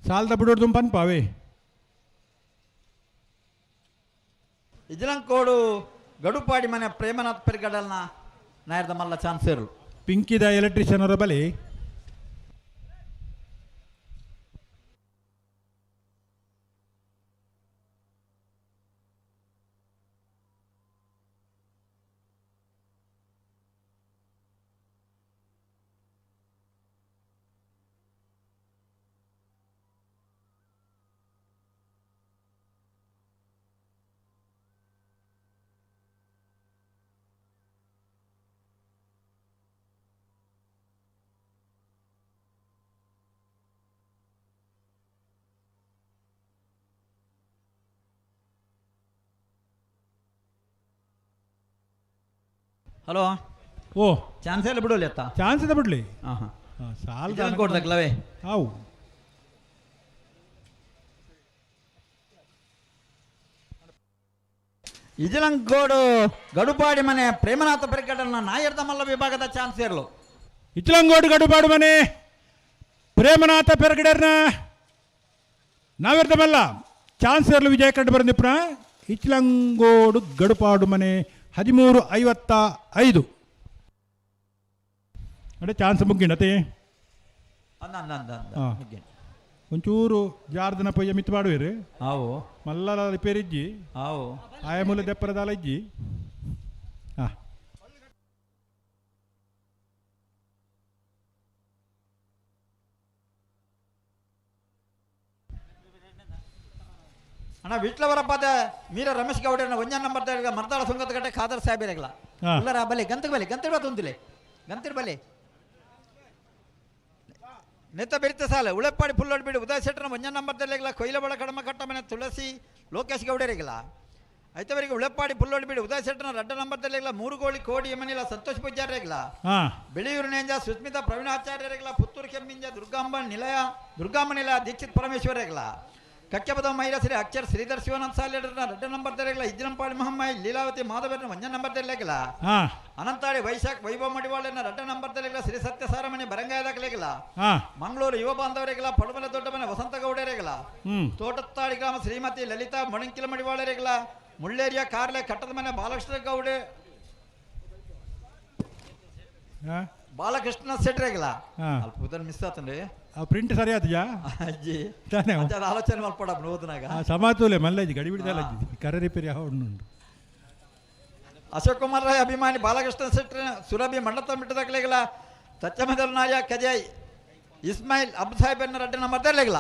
ಸಾಲ್ದ ಬಿಡೋದು ಪನ್ಪಾವೇ ಇಜಲಂಕೋಡು ಗಡುಪಾಡಿ ಮನೆ ಪ್ರೇಮನಾಥ್ ಪರಿಗಡಲ್ನ ನಾಯರ್ದ ಮಲ್ಲ ಚಾನ್ಸ್ ಇರಲು ಪಿಂಕಿದ ಎಲೆಕ್ಟ್ರಿಷಿಯನ್ ಅವರ ಬಳಿ ಹಲೋ ಓ ಚಾನ್ಸ್ ಎಲ್ಲ ಬಿಡೋಲ್ಲ ಅತ್ತ ಚಾನ್ಸ್ ಇದೆ ಬಿಡ್ಲಿ ಹಾಂ ಹಾಂ ಸಾಲ ಕೊಡ್ದಕ್ಲವೇ ಅವು ಇಜಲಂಕೋಡು ಗಡುಪಾಡಿ ಮನೆ ಪ್ರೇಮನಾಥ ಪರಿಗಡಲ್ನ ನಾಯರ್ದ ಮಲ್ಲ ವಿಭಾಗದ ಚಾನ್ಸ್ ಇರಲು ಇಚ್ಲಂಗೋಡು ಗಡುಪಾಡು ಮನೆ ಪ್ರೇಮನಾಥ ಪೆರಗಡೆರ್ನ ನಾವಿರ್ದಮಲ್ಲ ಚಾನ್ಸ್ ಇರಲು ವಿಜಯ ಕಂಡು ಬಂದಿಪ್ಪನ ಇಚ್ಲಂಗೋಡು ಗಡುಪಾಡು ಮನೆ 13:55 ಅಡೆ ಚಾನ್ಸ್ ಮುಗ್ಗಿಣತೆ ಒಂಚೂರು ಜಾರ್ದನ ಪೊಯ್ಯ ಮಿತ್ ಮಾಡುವೇರು ಆವು ಮಲ್ಲ ರಿಪೇರಿ ಇಜ್ಜಿ ಆವು ಆಯ ಮೂಲ ದೆಪ್ಪರದಾಲ ಇಜ್ಜಿ ಹಾಂ ಅಣ್ಣ ವಿಟ್ಲವರ ಪಾದ ಮೀರ ರಮೇಶ್ ಗೌಡನ ಒಂಜನ್ ನಂಬರ್ ತರಗ ಮರ್ದಾಳ ಸುಂಗದ ಗಟ್ಟೆ ಖಾದರ್ ಸಾಹೇಬರಿಗಲ ಎಲ್ಲರ ಬಲೆ ಗಂತಿರ್ ಬಾ ತುಂದಿಲೆ ಗಂತಿರ್ ಬಲೆ ನೆತ್ತ ಬೆರಿತ ಸಾಲ ಉಳೆಪ್ಪಾಡಿ ಫುಲ್ಲೋಡ್ ಬಿಡು ಉದಯ ಶೆಟ್ಟರ ಒಂಜನ್ ನಂಬರ್ ತರಲಿಲ್ಲ ಕೊಯ್ಲ ಬಳ ಕಡಮ ಕಟ್ಟ ಮನೆ ತುಳಸಿ ಲೋಕೇಶ್ ಗೌಡರಿಗಲ ಐತವರಿಗೆ ಉಳೆಪ್ಪಾಡಿ ಫುಲ್ಲೋಡ್ ಬಿಡು ಉದಯ ಶೆಟ್ಟರ ರೆಡ್ಡ ನಂಬರ್ ತರಲಿಲ್ಲ ಮೂರು ಗೋಳಿ ಕೋಡಿ ಎಮನಿಲ್ಲ ಸಂತೋಷ್ ಪೂಜಾರಿಗಲ ಬೆಳೆಯೂರು ನೇಂಜ ಸುಸ್ಮಿತಾ ಪ್ರವೀಣಾಚಾರ್ಯರಿಗಲ ಪುತ್ತೂರು ಕೆಮ್ಮಿಂಜ ದುರ್ಗಾಂಬ ನಿಲಯ ದೀಕ್ಷಿತ್ ಪರಮೇಶ್ವರಿಗಲ ಕಕ್ಕೆಪದ ಮೈರಶ್ರೀ ಅಕ್ಷರ್ ಶ್ರೀಧರ್ ಶಿವಾನಂದ ಸಾಲಿಯಡ್ರನ್ನ ರೆಡ್ಡ ನಂಬರ್ ತರಲಿಲ್ಲ ಇಜ್ರಂಪಾಡಿ ಮಹಮ್ಮಾಯಿ ಲೀಲಾವತಿ ಮಾಧವರನ್ನ ಒಂಜನ್ ನಂಬರ್ ತರಲಿಲ್ಲ ಅನಂತಾಡಿ ವೈಶಾಖ್ ವೈಭವ ಮಡಿವಾಳನ ರೆಡ್ಡ ನಂಬರ್ ತರಲಿಲ್ಲ ಶ್ರೀ ಸತ್ಯ ಸಾರಮಣಿ ಬರಂಗಾಯದಾಗಲಿಲ್ಲ ಮಂಗಳೂರು ಯುವ ಬಾಂಧವರಿಗಲ ಪಡುಮಲೆ ದೊಡ್ಡ ಮನೆ ವಸಂತ ಗೌಡರಿಗಲ ತೋಟತ್ತಾಡಿ ಗ್ರಾಮ ಶ್ರೀಮತಿ ಲಲಿತಾ ಮಣಂಕಿಲ ಮಡಿವಾಳರಿಗಲ ಮುಳ್ಳೇರಿಯ ಕಾರ್ಲೆ ಕಟ್ಟದ ಮನೆ ಬಾಲಕೃಷ್ಣ ಸೆಟ್ರಿಗಲ ಅಲ್ಪ ಮಿಸ್ ಆತನ್ರಿ ಪ್ರಿಂಟ್ ಸರಿ ಆತಜಾ ಅಜ್ಜಿ ಆಲೋಚನೆ ಮಲ್ಪಡ ನೋದನಾಗ ಸಮಾತೋಲೆ ಮಲ್ಲಜ್ಜಿ ಗಡಿ ಬಿಡ್ದಲ್ಲ ಕರೆ ರಿಪೇರಿ ಉಂಟು ಅಶೋಕ್ ಕುಮಾರ್ ರಾಯ್ ಅಭಿಮಾನಿ ಬಾಲಕೃಷ್ಣ ಶೆಟ್ಟಿ ಸುರಭಿ ಮಂಡತ ಮಿಟ್ಟದಾಗಲಿಗಲ ತಚ್ಚಮದಲ್ ನಾಯ ಕಜಯ್ ಇಸ್ಮಾಯಿಲ್ ಅಬ್ ಸಾಹೇಬ್ ರೆಡ್ಡ ನಂಬರ್ ತರಲಿಗಲ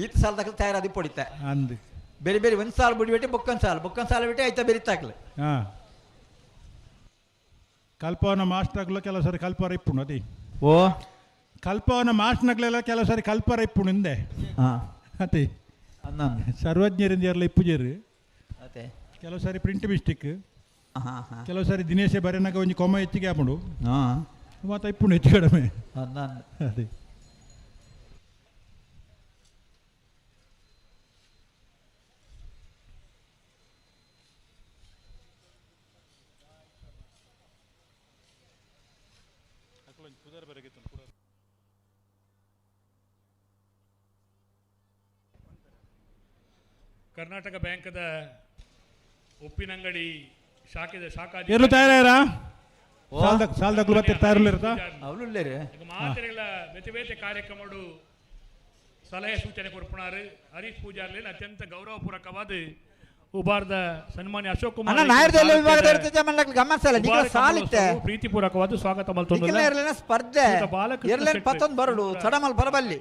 ಈತ ಸಾಲದಾಗ ತಯಾರಾದಿ ಪೊಡಿತೆ ಅಂದು ಬೇರೆ ಬೇರೆ ಒಂದು ಸಾಲ ಬಿಡ್ಬಿಟ್ಟು ಬೊಕ್ಕನ್ ಸಾಲ ಬಿಟ್ಟು ಐತ ಬೆರಿತಾಕ್ಲೆ ಕಲ್ಪವನ ಮಾಸ್ಟರ್ಗಳು ಕೆಲವು ಸರಿ ಕಲ್ಪರ ಇಪ್ಪುಣು ಅದೇ ಓ ಕಲ್ಪವನ ಮಾಸ್ಟರ್ಗಳೆಲ್ಲ ಕೆಲವು ಸರಿ ಕಲ್ಪರ ಇಪ್ಪುಣು ಹಿಂದೆ ಅದೇ ಸರ್ವಜ್ಞರಿಂದ ಎಲ್ಲ ಇಪ್ಪುಜೇರು ಕೆಲವು ಸಾರಿ ಪ್ರಿಂಟ್ ಮಿಸ್ಟೇಕ್ ಕೆಲವು ಸಾರಿ ದಿನೇಶೆ ಬರೆನಾಗ ಒಂಜಿ ಕೊಮ್ಮ ಹೆಚ್ಚಿಗೆ ಆಪುಂಡು ಮತ್ತೆ ಇಪ್ಪುಣು ಹೆಚ್ಚು ಕಡಿಮೆ ಅದೇ ಕರ್ನಾಟಕ ಬ್ಯಾಂಕದ ಉಪ್ಪಿನಂಗಡಿ ಶಾಖಾ ಏನು ತಯಾರ ಸಾಲದಕ್ಕೂ ಬರ್ತಿರ್ತಾ ಮಾತ್ರೆಗಳ ಬೇತೆ ಬೇತೆ ಕಾರ್ಯಕ್ರಮಗಳು ಸಲಹೆ ಸೂಚನೆ ಕೊಡ್ಪುಣಾರು ಹರೀಶ್ ಪೂಜಾರ್ಲೇನು ಅತ್ಯಂತ ಗೌರವಪೂರ್ವಕವಾದ ಉಬಾರ್ದ ಸನ್ಮಾನ್ಯ ಅಶೋಕ್ ಕುಮಾರ್ ಪ್ರೀತಿಪೂರ್ವಕವಾದ ಸ್ವಾಗತ ಮಲ್ತೊಂದು ಸ್ಪರ್ಧೆ ಬರಡು ಚಡಮಲ್ ಬರಬಲ್ಲಿ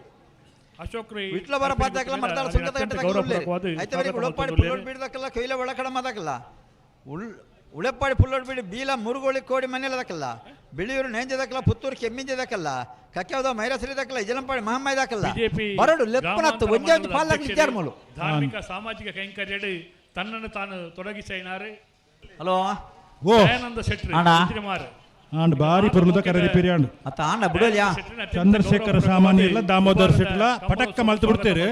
ಅಶೋಕ್ ವಿಟ್ಲವರ ಪಾದಕಲ ಮರ್ದಾಳ ಸುಂಗದ ಗಟ್ಟೆ ಐತವರಿಗೆ ಉಳಪ್ಪಾಡಿ ಪುಲ್ಲೋಡ್ ಬಿಡದಕ್ಕಲ್ಲ ಕೈಲ ಒಳಕಡ ಮಾದಕಲ್ಲ ಉಳಪ್ಪಾಡಿ ಪುಲ್ಲೋಡ್ ಬಿಡಿ ಬೀಲ ಮುರುಗೋಳಿ ಕೋಡಿ ಮನೆಯಲ್ಲದಕ್ಕಲ್ಲ ಬೆಳೆಯೂರು ನೇಂಜದಕ್ಕಲ್ಲ ಪುತ್ತೂರು ಕೆಮ್ಮಿಂಜದಕ್ಕಲ್ಲ ಕಕ್ಕೆವದ ಮೈರಸರಿದಕ್ಕಲ್ಲ ಇಜಲಂಪಾಡಿ ಮಹಮ್ಮದಕ್ಕಲ್ಲ ಬರಡು ಲೆಪ್ಪನತ್ತು ಒಂಜಾಂಜಿ ಪಾಲಕ ವಿಚಾರಮೂಲು ಧಾರ್ಮಿಕ ಸಾಮಾಜಿಕ ಕೈಂಕರ್ಯಡು ತನ್ನನ್ನು ತಾನು ತೊಡಗಿಸಿನಾರು ಹಲೋ ದಯಾನಂದ ಶೆಟ್ಟಿ ಆಂಡ್ ಬಾರಿ ಪೊರ್ಲುದ ಕರೆ ಪಿರಿ ಆಂಡ್ ಅತ್ತ ಆಂಡ ಬಿಡೋಲ್ಯಾ ಚಂದ್ರಶೇಖರ ಸಾಮಾನ್ಯ ಇಲ್ಲ ದಾಮೋದರ್ ಶೆಟ್ಲ ಪಟಕ್ಕ ಮಲ್ತು ಬಿಡ್ತೇವೆ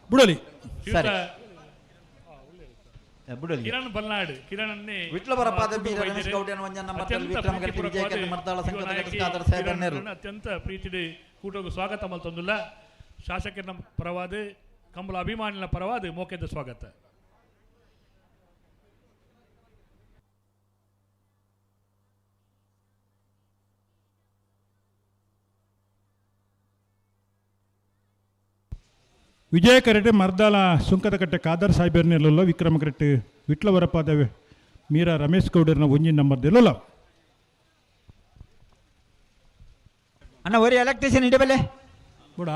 ಬಿಡಲಿ ಸರಿ ಬಿಡಲಿ ಕಿರಣ್ ಬಲ್ನಾಡ್ ಕಿರಣ್ ವಿಟ್ಲವರ ಪಾದ ಬಿ ರಮೇಶ್ ಗೌಡನ ವಂಜನ ಮತ್ತಲ್ ವಿಕ್ರಮ ಕಟ್ಟಿ ವಿಜಯ ಕಟ್ಟಿ ಮರ್ತಾಳ ಸಂಕಟ ಖಾದರ್ ಸಾಹೇಬನ್ನೇರು ಅತ್ಯಂತ ಪ್ರೀತಿಡಿ ಕೂಟೋಗ ಸ್ವಾಗತ ಮಲ್ತೊಂದುಲ್ಲ ಶಾಸಕರ ಪರವಾದ ಕಂಬಳ ಅಭಿಮಾನಿಗಳ ಪರವಾದ ಮೋಕೆದ ಸ್ವಾಗತ. ವಿಜಯ ಕರೆಟೆ ಮರ್ದಾಲ ಸುಂಕದ ಕಟ್ಟೆ ಖಾದರ್ ಸಾಹೇಬರ್ನೆಲ್ಲ ವಿಕ್ರಮ ಕರೆಟ್ಟೆ ವಿಟ್ಲವರಪಾದ ಮೀರಾ ರಮೇಶ್ ಗೌಡರ್ನ ಒಂಜಿ ನಂಬರ್ದೆಲ್ಲ ಅಣ್ಣ ಒರಿ ಎಲೆಕ್ಟ್ರಿಷಿಯನ್ ಇಡಬಲ್ಲೆ ಬುಡ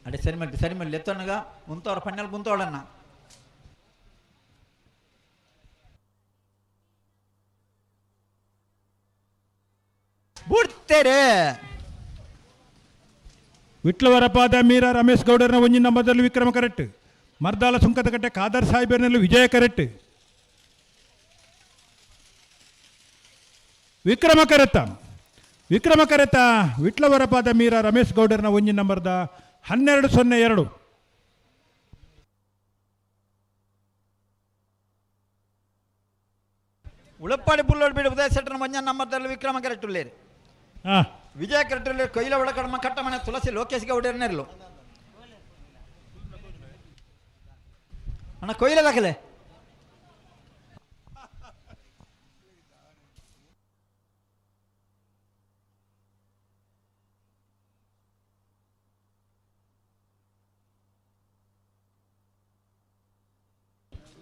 ಅಡೆ ಸರಿ ಮಲ್ಲಿ ಎತ್ತೊನ್ನಗ ಮುಂತವ್ರ ಪಣ್ಣಲ್ ಮುಂತೋಳನ್ನ ಬಿಡ್ತೇರೆ ವಿಟ್ಲವರಪಾದ ಮೀರಾ ರಮೇಶ್ ಗೌಡರ್ನ ಒಂಜಿ ನಂಬರ್ದಲ್ಲಿ ವಿಕ್ರಮ ಕರೆಕ್ಟ್ ಮರ್ದಾಲ ಸುಂಕದ ಕಟ್ಟೆ ಖಾದರ್ ಸಾಹೇಬರ್ನಲ್ಲಿ ವಿಜಯ ಕರೆಕ್ಟ್ ವಿಕ್ರಮ ಕರೆತ ವಿಟ್ಲವರಪಾದ ಮೀರಾ ರಮೇಶ್ ಗೌಡರ್ನ ಒಂಜಿ ನಂಬರ್ದ 1202 ಉಳಪ್ಪಾಡಿ ಪುಲ್ಲೋಡ್ ಬಿಡು ಉದಯ ಸೆಟ್ನ ಒಂಜ ನಂಬರ್ದಲ್ಲಿ ವಿಕ್ರಮ ಕರೆಕ್ಟ್ ಉಳ್ಳೇರಿ ವಿಜಯ ಕರೆಕ್ಟ್ ಕೊಯ್ಲ ಒಳ ಕಡಮ ಕಟ್ಟಮನೆ ತುಳಸಿ ಲೋಕೇಶ್ ಗೌಡರ್ನೆರ್ಲು ಅಣ್ಣ ಕೊಯ್ಲ ದಾಖಲೆ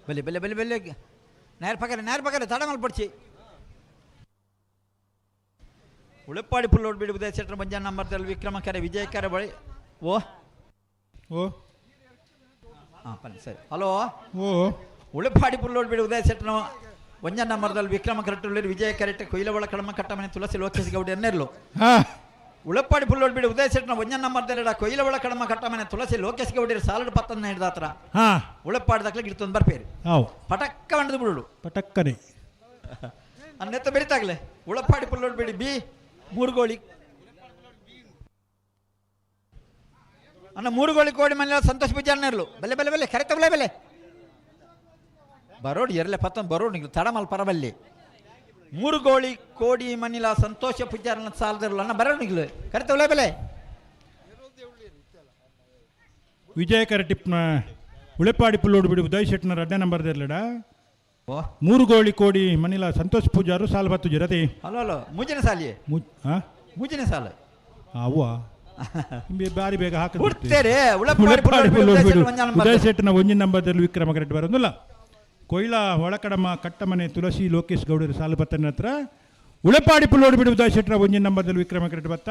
ಬಲೆ ಬಲೆ ಬಲೆ ಬಲೆ ನೇರ ಪಕರೆ ತಡ ಮಲ್ಪಡ್ಚಿ ಉಳಪ್ಪಾಡಿ ಪುಲ್ಲೋಡ್ ಬಿಡು ಉದಯ ಸೆಟ್ರ ಮಂಜ ನಂಬರ್ದಲ್ಲಿ ವಿಕ್ರಮ ಕರೆ ವಿಜಯ ಕರೆ ಬಳಿ ಓ ಹಾಂ ಬನ್ನಿ ಸರಿ ಹಲೋ ಉಳಪ್ಪಾಡಿ ಪುಲ್ಲೋಡ್ ಬಿಡು ಉದಯ ಸೆಟ್ರ ಒಂಜ ನಂಬರ್ದಲ್ಲಿ ವಿಕ್ರಮ ಕರೆಕ್ಟ್ ವಿಜಯ ಕರೆಕ್ಟ್ ಕೊಯ್ಲ ಒಳ ಕಡಮ ಕಟ್ಟಮನೆ ತುಳಸಿ ಲೋಕೇಶ್ ಗೌಡ ಎನ್ನೆರ್ಲು ಉಳಪ್ಪಾಡಿ ಪುಲ್ಲೋಡ್ ಬಿಡು ಉದಯ ಸೆಟ್ನ ಒಂಜ ನಂಬರ್ದಲ್ಲಿ ಕೊಯ್ಲ ಒಳ ಕಡಮ ಕಟ್ಟಮನೆ ತುಳಸಿ ಲೋಕೇಶ್ ಗೌಡ ಸಾಲಡ್ ಪತ್ತನ್ನ ಹಿಡ್ದ ಹತ್ರ ಉಳಪ್ಪಾಡಿ ದಾಖಲೆ ಗಿಡ್ತೊಂದು ಬರ್ಪೇರಿ ಪಟಕ್ಕ ಬಂಡದು ಬಿಡು ಪಟಕ್ಕನೆ ಅನ್ನೆತ್ತ ಬೆರಿತಾಗ್ಲೆ ಉಳಪ್ಪಾಡಿ ಪುಲ್ಲೋಡ್ ಬಿಡಿ ಬಿ ಮೂರುಗೋಳಿ ಅಣ್ಣ ಮೂರುಗೋಳಿ ಕೋಡಿ ಮನೆ ಸಂತೋಷ್ ಪೂಜಾರ್ನೆರ್ಲು ಬಲ್ಲೆ ಬಲ್ಲೆ ಬಲ್ಲೆ ಕರೆಕ್ಟ್ ಬಲ್ಲೆ ಬಲ್ಲೆ ಬರೋಡ್ ಎರಲೆ ಪತ್ತೊಂದು ಬರೋಡ್ ನಿಂಗೆ ತಡಮಲ್ ಪರಬಲ್ಲಿ ಮೂರುಗೋಳಿ ಕೋಡಿ ಮನಿಲ ಸಂತೋಷ ಪೂಜಾರನ ಸಾಲದಿರಲ್ಲ ಅಣ್ಣ ಬರೋಡ್ ನಿಂಗ್ಲು ಕರೆಕ್ಟ್ ಬಲ್ಲೆ ಬಲ್ಲೆ ವಿಜಯ ಕರೆಟಿಪ್ನ ಉಳೆಪಾಡಿ ಪುಲ್ಲೋಡು ಬಿಡು ಉದಯ್ ಶೆಟ್ನ 2ನೇ ನಂಬರ್ದೆರ್ಲಡ ಮೂರುಗೋಳಿ ಕೋಡಿ ಮನಿಲ ಸಂತೋಷ್ ಪೂಜಾರು ಸಾಲ ಬತ್ತು ಜರತೆ ಹಲೋ ಮೂಜನೆ ಸಾಲಿಯೇ ಮೂಜನೆ ಸಾಲ ಅವ್ವ ಬಾರಿ ಬೇಗ ಹಾಕಿಬಿಡ್ತೇರೆ ಉದಯ್ ಶೆಟ್ನ ಒಂಜಿ ನಂಬರ್ದಲ್ಲಿ ವಿಕ್ರಮ ಕರೆಕ್ಟ್ ಬರೋದಿಲ್ಲ ಕೊಯ್ಲ ಒಳಕಡಮ ಕಟ್ಟಮನೆ ತುಳಸಿ ಲೋಕೇಶ್ ಗೌಡರು ಸಾಲು ಬತ್ತನ ಹತ್ರ ಉಳೆಪಾಡಿ ಪುಲ್ಲೋಡು ಬಿಡು ಉದಯ್ ಶೆಟ್ನ ಒಂಜಿ ನಂಬರ್ದಲ್ಲಿ ವಿಕ್ರಮ ಕರೆಕ್ಟ್ ಬತ್ತ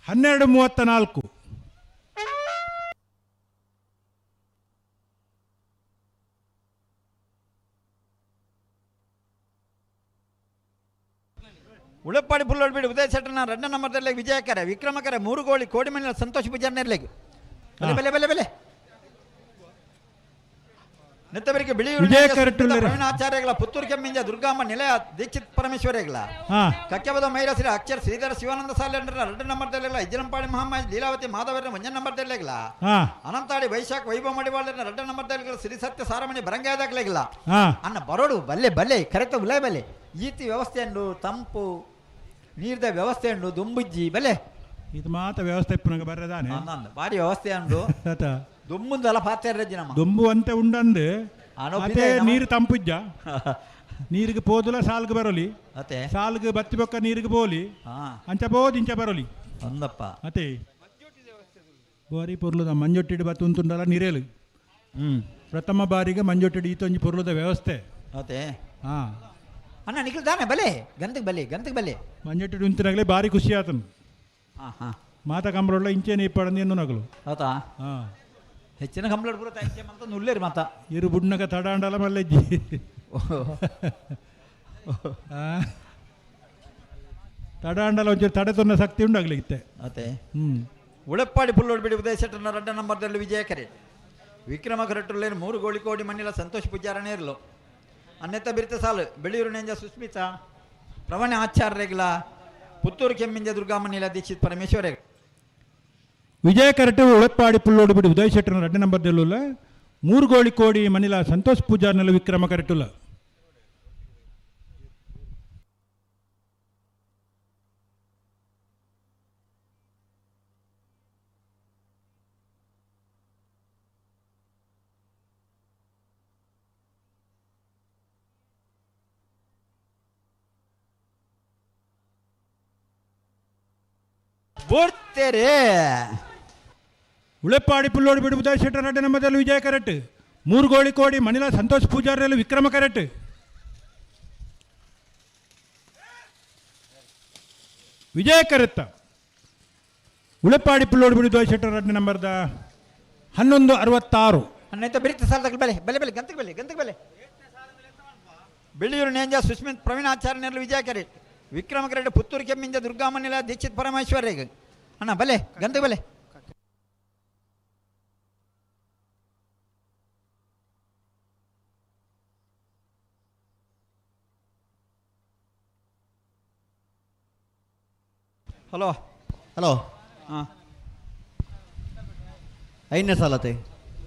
12:34 ಉಳಪ್ಪಾಡಿ ಪುಲ್ಲೋಡ್ ಬಿಡು ಉದಯ ಸೆಟ್ನ 2ನೇ ನಂಬರ್ದಲ್ಲಿ ವಿಜಯ ಕರೆ ವಿಕ್ರಮ ಕರೆ ಮೂರುಗೋಳಿ ಕೋಡಿ ಮನೆ ಸಂತೋಷ್ ಪೂಜಾರ್ನೆರ್ಲೆಗ್ ಬಲೆ ಬಲೆ ಬಲೆ ಬಲೆ ನೆತ್ತವರಿಗೆ ಬಿಳಿ ಪ್ರವೀಣ ಆಚಾರ್ಯಗಳ ಪುತ್ತೂರು ಕೆಮ್ಮಿಂಜ ದುರ್ಗಾಮ್ಮ ನಿಲಯ ದೀಕ್ಷಿತ್ ಪರಮೇಶ್ವರಿಗಳ ಕಕ್ಕೆಬದ ಮೈರಶ್ರೀ ಅಕ್ಷರ ಶ್ರೀಧರ ಶಿವಾನಂದ ಸಾಲೆಂಡ್ರ 2ನೇ ನಂಬರ್ದಲ್ಲಿಲ್ಲ ಇಜ್ಜನಪಾಡಿ ಮಹಮ್ಮದ್ ಲೀಲಾವತಿ ಮಾಧವರ 1ನೇ ನಂಬರ್ದಲ್ಲಿಲ್ಲ ಅನಂತಾಡಿ ವೈಶಾಖ್ ವೈಭವ ಮಡಿವಾಳರ 2ನೇ ನಂಬರ್ದಲ್ಲಿ ಶ್ರೀ ಸತ್ಯ ಸಾರಮಣಿ ಬರಂಗಾದಾಗಲಿಲ್ಲ ಅನ್ನ ಬರೋಡು ಬಲ್ಲೆ ಬಲ್ಲೆ ಕರೆಕ್ಟ್ ಉಲೇ ಬಲ್ಲೆ ಈತಿ ವ್ಯವಸ್ಥೆ ಉಂಡು ತಂಪು ನೀರ್ದ ವ್ಯವಸ್ಥೆ ಉಂಡು ದುಂಬುಜ್ಜಿ ಬಲೆ ಇದು ಮಾತ ವ್ಯವಸ್ಥೆ ನನಗೆ ಬರದಾನೆ ಬಾರಿ ವ್ಯವಸ್ಥೆ ಉಂಡು ದುಂಬುಂದಲ್ಲ ಪಾತ್ರೆ ನಮ್ಮ ದುಂಬು ಅಂತ ಉಂಡಂದು ನೀರು ತಂಪುಜ್ಜ ನೀರಿಗೆ ಪೋದುಲ ಸಾಲ್ಗೆ ಬರೋಲಿ ಸಾಲ್ಗೆ ಬತ್ತಿ ಬೊಕ್ಕ ನೀರಿಗೆ ಬೋಲಿ ಅಂಚ ಬೋದು ಇಂಚ ಬರೋಲಿ ಒಂದಪ್ಪ ಅತೆ ಬಾರಿ ಪೊರ್ಲುದ ಮಂಜೊಟ್ಟಿಡು ಬತ್ತು ಉಂಟುಂಡಲ್ಲ ನೀರೇಲು ಪ್ರಥಮ ಬಾರಿಗೆ ಮಂಜೊಟ್ಟಿಡು ಈತೊಂಜಿ ಪೊರ್ಲುದ ವ್ಯವಸ್ಥೆ ಅತೆ ಅಣ್ಣ ನಿಖಿಲ್ದಾನೆ ಬಲೆ ಗಂತಕ್ಕೆ ಬಲೆ ಮಂಜೊಟ್ಟಿಡು ಉಂತಿನಾಗಲೇ ಬಾರಿ ಖುಷಿ ಆತನು ಮಾತ ಕಂಬಳ ಇಂಚೇನೆ ಇಪ್ಪಡಂದು ಎನ್ನು ನಗಲು ಆತಾ ಹೆಚ್ಚಿನ ಕಂಬಳ ಪೂರ ಅಂತ ನುಲ್ಲೇರಿ ಮಾತ ಇರು ಬುಡ್ನಗ ತಡಾಂಡಲ ಮಲ್ಲೆಜ್ಜಿ ತಡಾಂಡಲ ಒಂಚೂರು ತಡೆ ತೊನ್ನ ಶಕ್ತಿ ಉಂಡಾಗ್ಲಿಕ್ಕೆ ಅತೆ ಉಳಪ್ಪಾಡಿ ಪುಲ್ಲೋಡ್ ಬಿಡಿ ಉದಯ ಸೆಟ್ನ 2ನೇ ನಂಬರ್ದಲ್ಲಿ ವಿಜಯ ಕರೆ ವಿಕ್ರಮ ಕರೆಟ್ಟುಳ್ಳೇನು ಮೂರುಗೋಳಿ ಕೋಡಿ ಮಣ್ಣಿಲ ಸಂತೋಷ್ ಪೂಜಾರನೇ ಇರಲು ಅನ್ನೆತ್ತ ಬಿರಿತ ಸಾಲು ಬೆಳಿಯೂರು ನೆಂಜ ಸುಸ್ಮಿತಾ ಪ್ರವಣ ಆಚಾರ್ಯಗಳ ಪುತ್ತೂರು ಕೆಮ್ಮಿಂಜ ದುರ್ಗಾಮಣಿಲ ದೀಕ್ಷಿತ್ ಪರಮೇಶ್ವರ ವಿಜಯ ಕರಟು ಉಳಪ್ಪಾಡಿ ಪುಲ್ಲೋಡು ಬಿಡಿ ಉದಯ್ ಶೆಟ್ಟರ್ 2 ನಂಬರ್ ದೆಲ್ಲುಲ್ಲ 3 ಗೋಳಿ ಕೋಡಿ ಮನಿಲ ಸಂತೋಷ್ ಪೂಜಾರ್ನೆಲ್ಲ ವಿಕ್ರಮ ಕರಟುಲ್ಲ ಬೋಡ್ತೇರೆ ಉಳೆಪ್ಪಾಡಿ ಪುಲ್ಲೋಡು ಬಿಡು ಉದಯ್ ಶೆಟ್ಟರ್ 2 ನಂಬರ್ದಲ್ಲಿ ವಿಜಯ ಕರಟ್ 3 ಗೋಳಿ ಕೋಡಿ ಮನಿಲ ಸಂತೋಷ್ ಪೂಜಾರ್ನೆಲ್ಲ ವಿಕ್ರಮ ಕರಟ್ ವಿಜಯ ಕರತ್ತ ಉಳೆಪ್ಪಾಡಿ ಪುಲ್ಲೋಡು ಬಿಡು ಉದಯ್ ಶೆಟ್ಟರ್ 2 ನಂಬರ್ದ 1166 ಅನ್ನೆತ್ತ ಬಿರಿತ ಸಾಲದಾಗ ಬೆಲೆ ಬೆಲೆ ಬೆಲೆ ಗಂತಕ್ಕೆ ಬೆಲೆ ಬೆಳಿಯೂರು ನೇಂಜ ಸುಸ್ಮಿತ್ ಪ್ರವೀಣ್ ಆಚಾರ್ಯನೆಲ್ಲ ವಿಜಯ ಕರೆ ವಿಕ್ರಮ ಕರೆಡ್ ಪುತ್ತೂರು ಕೆಮ್ಮಿಂಜ ದುರ್ಗಾಮಣಿಲ ದೀಕ್ಷಿತ್ ಪರಮೇಶ್ವರಿಗೆ ಅಣ್ಣ ಬಲೆ ಗಂತ ಬಲೆ ಹಲೋ ಹಲೋ ಹಾಂ ಐದನೇ ಸಾಲತೆ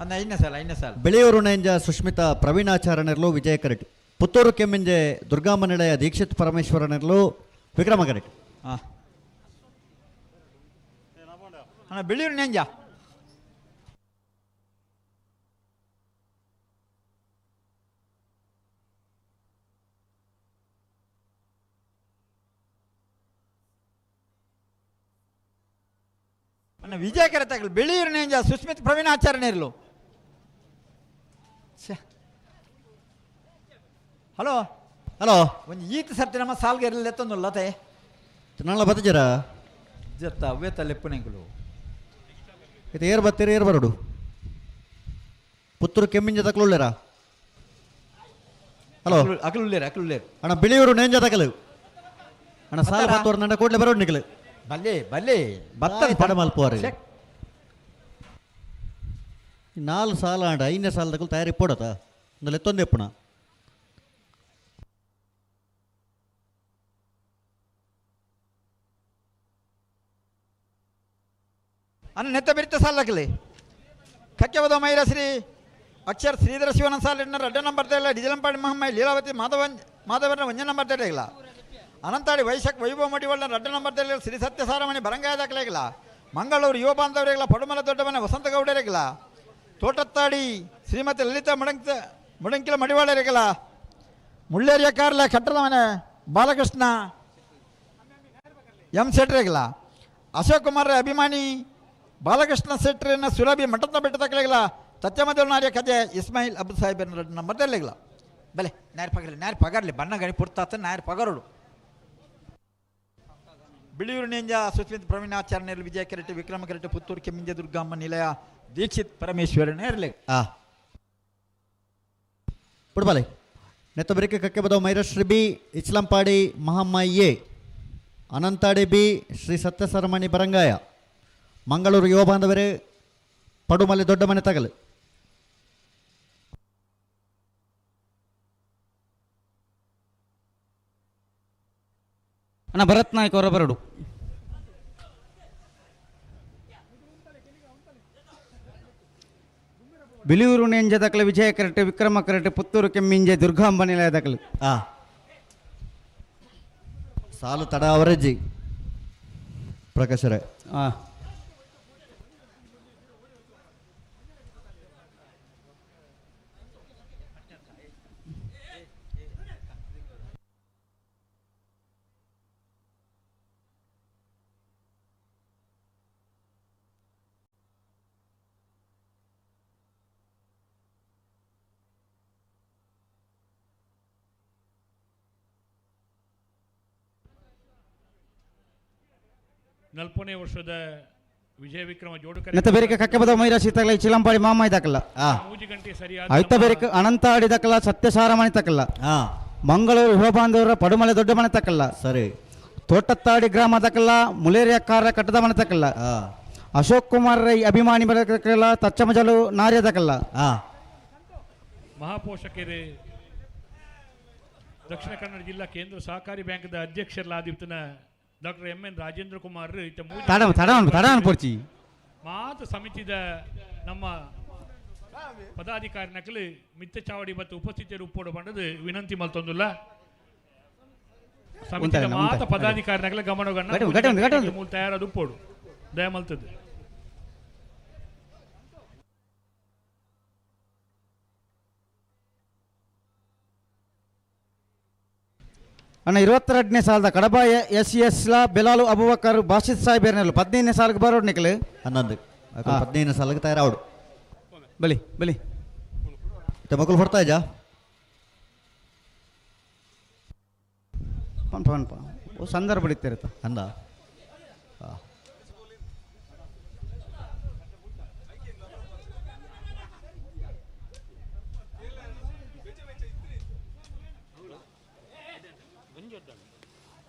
ಅಂದ ಐದನೇ ಸಾಲ ಬೆಳೆಯೂರು ನೆಂಜ ಸುಷ್ಮಿತಾ ಪ್ರವೀಣಾಚಾರ್ಯನೆರ್ಲು ವಿಜಯ ಕರೆಟ್ ಪುತ್ತೂರು ಕೆಮ್ಮಿಂಜೆ ದುರ್ಗಾಮನಿಲಯ ದೀಕ್ಷಿತ್ ಪರಮೇಶ್ವರನೆರ್ಲು ವಿಕ್ರಮ ಕರೆಟ್ ಹಾಂ ಅಣ್ಣ ಬೆಳಿಯೂರು ನೆಂಜ ಅಣ್ಣ ವಿಜಯ ಕರೆ ತಗಲಿ ಬೆಳಿಯೂರು ನೆಂಜ ಸುಸ್ಮಿತ್ ಪ್ರವೀಣ್ ಆಚಾರ್ಯನಿರ್ಲು ಹಲೋ ಹಲೋ ಒಂದು ಈತ ಸರ್ತಿ ನಮ್ಮ ಸಾಲ್ಗೆ ಇರಲಿಲ್ಲ ಎತ್ತೊಂದು ಲತೆ ನಾಳೆ ಬತ್ತಜರ ಜತ್ತ ವೇತ ಲೆಪ್ಪನೆಗಳು ಇದು ಏರ್ ಬತ್ತೀರಿ ಏರ್ ಬರೋಡು ಪುತ್ತೂರು ಕೆಮ್ಮಿಂಜ ತಕಲುಳ್ಳೇರಾ ಹಲೋ ಅಕಲುಳ್ಳೇರು ಅಣ್ಣ ಬೆಳೆಯೂರು ನೆಂಜ ತಕಲು ಅಣ್ಣ ಸಾಲ ಬತ್ತೋರು ನಂಡ ಕೂಡಲೇ ಬರೋಡು ನಿಕಲು ಬಲ್ಲೆ ಭತ್ತ ಪಡ ಮಲ್ಪುವಾರು 4 ಸಾಲ ಅಂಡ 5ನೇ ಸಾಲ ತಕಲು ತಯಾರಿ ಪೋಡತ ಒಂದು ಎತ್ತೊಂದು ಎಪ್ಪಣ ಅನ್ನ ನೆತ್ತ ಬಿರಿತ ಸಾಲಕಲಿ ಕಕ್ಕೆವದ ಮೈರ ಶ್ರೀ ಅಕ್ಷರ ಶ್ರೀಧರ ಶಿವನ ಸಾಲಿನ 2 ನಂಬರ್ ತೇಲ ಡಿಜಲಂಪಾಡಿ ಮಹಮ್ಮೈ ಲೀಲಾವತಿ ಮಾಧವನ 1 ನಂಬರ್ ತೇಲಿಲ್ಲ ಅನಂತಾಡಿ ವೈಶಾಖ ವೈಭವ ಮಡಿವಳ್ಳ 2 ನಂಬರ್ ತೇಲಿ ಶ್ರೀ ಸತ್ಯಸಾರಮಣಿ ಬರಂಗಾಯ ದಾಖಲೆಗಿಲ್ಲ ಮಂಗಳೂರು ಯುವ ಬಾಂಧವರಿಗಿಲ್ಲ ಪಡುಮಲ ದೊಡ್ಡಮನೆ ವಸಂತ ಗೌಡರಿಗಿಲ್ಲ ತೋಟತ್ತಾಡಿ ಶ್ರೀಮತಿ ಲಲಿತಾ ಮುಡಂಕಿಲ ಮಡಿವಾಳರಿಗಿಲ್ಲ ಮುಳ್ಳೇರಿಯ ಕಾರ್ಲ ಕಟ್ಟದ ಮನೆ ಬಾಲಕೃಷ್ಣ ಎಂ ಶೆಟ್ರಿಗಿಲ್ಲ ಅಶೋಕ್ ಕುಮಾರ್ ಅಭಿಮಾನಿ ಬಾಲಕೃಷ್ಣ ಶೆಟ್ರಿನ ಸುರಭಿ ಮಠದ ಬೆಟ್ಟ ತಕ್ಕಲಿಲ್ಲ ತತ್ಯಮದನಾರ್ಯ ಕಥೆ ಇಸ್ಮಾಯಿಲ್ ಅಬ್ದು ಸಾಹೇಬ್ 2 ನಂಬರ್ ತೇಲಿಲ್ಲ ಬಲೆ ನ್ಯಾರ ಪಗರ್ಲಿ ಬಣ್ಣ ಗಣಿ ಪುರ್ತಾತ ನ್ಯಾರ ಪಗರೋಡು ಬಿಳಿಯೂರು ನೆಂಜ ಸುಸ್ಮಿತ್ ಪ್ರವೀಣಾಚಾರ್ಯರು ವಿಜಯ ಕೆರೆಟ್ ವಿಕ್ರಮ ಕೆರೆಟ್ ಪುತ್ತೂರು ಕೆಮ್ಮಿಂಜ ದುರ್ಗಮ್ಮ ನಿಲಯ ದೀಕ್ಷಿತ್ ಪರಮೇಶ್ವರನೇ ಇರಲಿ ಬಿಡ್ಬಾಲೆ ನೆತ್ತ ಬರಿಕೆ ಕಕ್ಕೆ ಬದವ ಮೈರಶ್ರೀ ಬಿ ಇಚ್ಲಂಪಾಡಿ ಮಹಮ್ಮಯ್ಯೆ ಅನಂತಾಡಿ ಬಿ ಶ್ರೀ ಸತ್ಯಸರಮಣಿ ಬರಂಗಾಯ ಮಂಗಳೂರು ಯುವ ಬಾಂಧವರೇ ಪಡುಮಲೆ ದೊಡ್ಡ ಮನೆ ತಗಲು ಅಣ್ಣ ಭರತ್ ನಾಯ್ಕ ಅವರ ಬರಡು ಬಿಳಿಯೂರು ನೆಂಜ ತಕ್ಕಲೆ ವಿಜಯ ಕರೆಕ್ಟ್ ವಿಕ್ರಮ ಕರೆಕ್ಟ್ ಪುತ್ತೂರು ಕೆಮ್ಮಿಂಜೆ ದುರ್ಗಾಂಬ ನಿಲಯ ತಕ್ಕಲು ಸಾಲು ತಡ ಅವರಜ್ಜಿ ಪ್ರಕಾಶರೇ ನಲ್ಪನೇ ವರ್ಷದ ವಿಜಯ ವಿಕ್ರಮ ಜೋಡುಕರೆ ನೆತ್ತ ಬೇರೆ ಕಕ್ಕೆ ಬದ ಮೈರಾ ಸೀತಾಗಲ ಚಿಲಂಪಾಡಿ ಮಾಮಾಯಿ ತಕಲ್ಲ ಮೂಜಿ ಗಂಟೆ ಸರಿಯಾದ ಐತ ಬೇರೆ ಅನಂತಾಡಿ ತಕಲ್ಲ ಸತ್ಯಸಾರಮಣಿ ತಕಲ್ಲ ಮಂಗಳೂರು ಯುವ ಬಾಂಧವರ ಪಡುಮಲೆ ದೊಡ್ಡ ಮನೆ ತಕಲ್ಲ ಸರಿ ತೋಟತ್ತಾಡಿ ಗ್ರಾಮ ತಕಲ್ಲ ಮುಲೇರಿಯ ಕಾರ ಕಟ್ಟದ ಮನೆ ತಕಲ್ಲ ಅಶೋಕ್ ಕುಮಾರ್ ರೈ ಅಭಿಮಾನಿ ತಕಲ್ಲ ತಚ್ಚಮಜಲು ನಾರ್ಯ ತಕಲ್ಲ ಮಹಾಪೋಷಕರೇ ದಕ್ಷಿಣ ಕನ್ನಡ ಜಿಲ್ಲಾ ಕೇಂದ್ರ ಸಹಕಾರಿ ಬ್ಯಾಂಕ್ದ ಅಧ್ಯಕ್ಷರಾದಿತ್ತನ ಡಾಕ್ಟರ್ MN ರಾಜೇಂದ್ರ ಕುಮಾರ್ ಮಾತು ಸಮಿತಿದ ನಮ್ಮ ಪದಾಧಿಕಾರಿನಕಲು ಮಿತ್ತ ಚಾವಡಿ ಮತ್ತು ಉಪಸ್ಥಿತಿಯರು ಉಪ್ಪೋಡು ಬಂದದು ವಿನಂತಿ ಮಲ್ತೊಂದುಲ್ಲ ಸಮಿತಿಯ ಮಾತ ಪದಾಧಿಕಾರಿನಕಲ ಗಮನಗಣ್ಣ ಮೂಲ ತಯಾರಾದ ಉಪ್ಪೋಡು ದಯ ಮಲ್ತದ್ದು. ಅಣ್ಣ 22ನೇ ಸಾಲದ ಕಡಬ SESಲ ಬೆಲಾಲು ಅಬುಬಕರ್ ಬಾಷಿದ್ ಸಾಹೇಬ್ 15ನೇ ಸಾಲಕ್ಕೆ ಬರೋಡು ನಿಕಲು 15ನೇ ಸಾಲಕ್ಕೆ ತಯಾರಾವಡು ಬಲಿ ಬಲಿ ಮಕ್ಕಳು ಬರ್ತಾ ಇದ್ಯಾ ಸಂದರ್ಭ ಬಿಡ್ತಿರತ್ತ ಅಂದ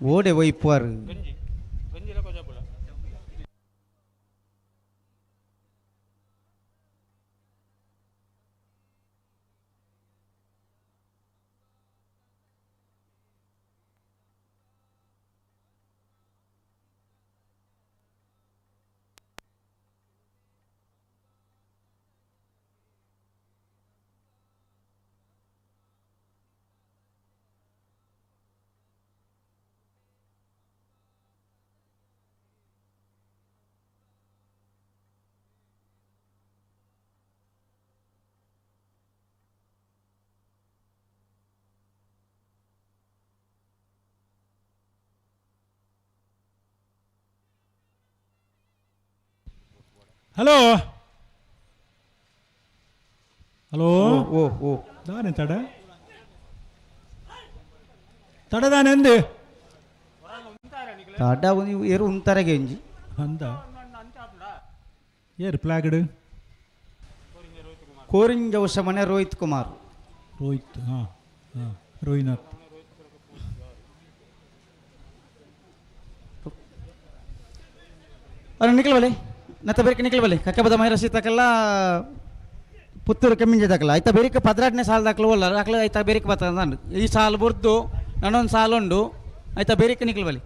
ಓಡೆ ಒಯ್ಪಾರು ಹಲೋ ಹಲೋ ಓ ಓ ದಾನೆ ತಡದಾನೆ ಅಂದೆ ತಡ ಏರು ಉಂತಾರಗೆ ಎಂಜಿ ಅಂದ ಏರು ಪ್ಲಾಗಡ್ ಕೋರಿಂಜ ವರ್ಷ ಮನೆ ರೋಹಿತ್ ಕುಮಾರ್ ಹಾಂ ರೋಹಿನಾಥ್ ಅಲ್ಲ ನಿಖಲ್ವಲೆ ನತ್ತ ಬೇರೆ ನಿಖಲ್ವಲೆ ಕಕ್ಕಬದ ಮೈರಸಿ ತಕಲ್ಲ ಪುತ್ತೂರು ಕೆಮ್ಮಿಂಜ ತಕಲ್ಲ ಆಯ್ತಾ ಬೇರೆ 18ನೇ ಸಾಲ ದಾಖಲು ಅಲ್ಲ ದಾಖಲು ಆಯ್ತಾ ಬೇರೆ ಬರ್ತದೆ ಈ ಸಾಲು ಬುರ್ದು ನನ್ನೊಂದು ಸಾಲು ಉಂಡು ಆಯ್ತಾ ಬೇರೆ ನಿಖಲ್ವಲೆ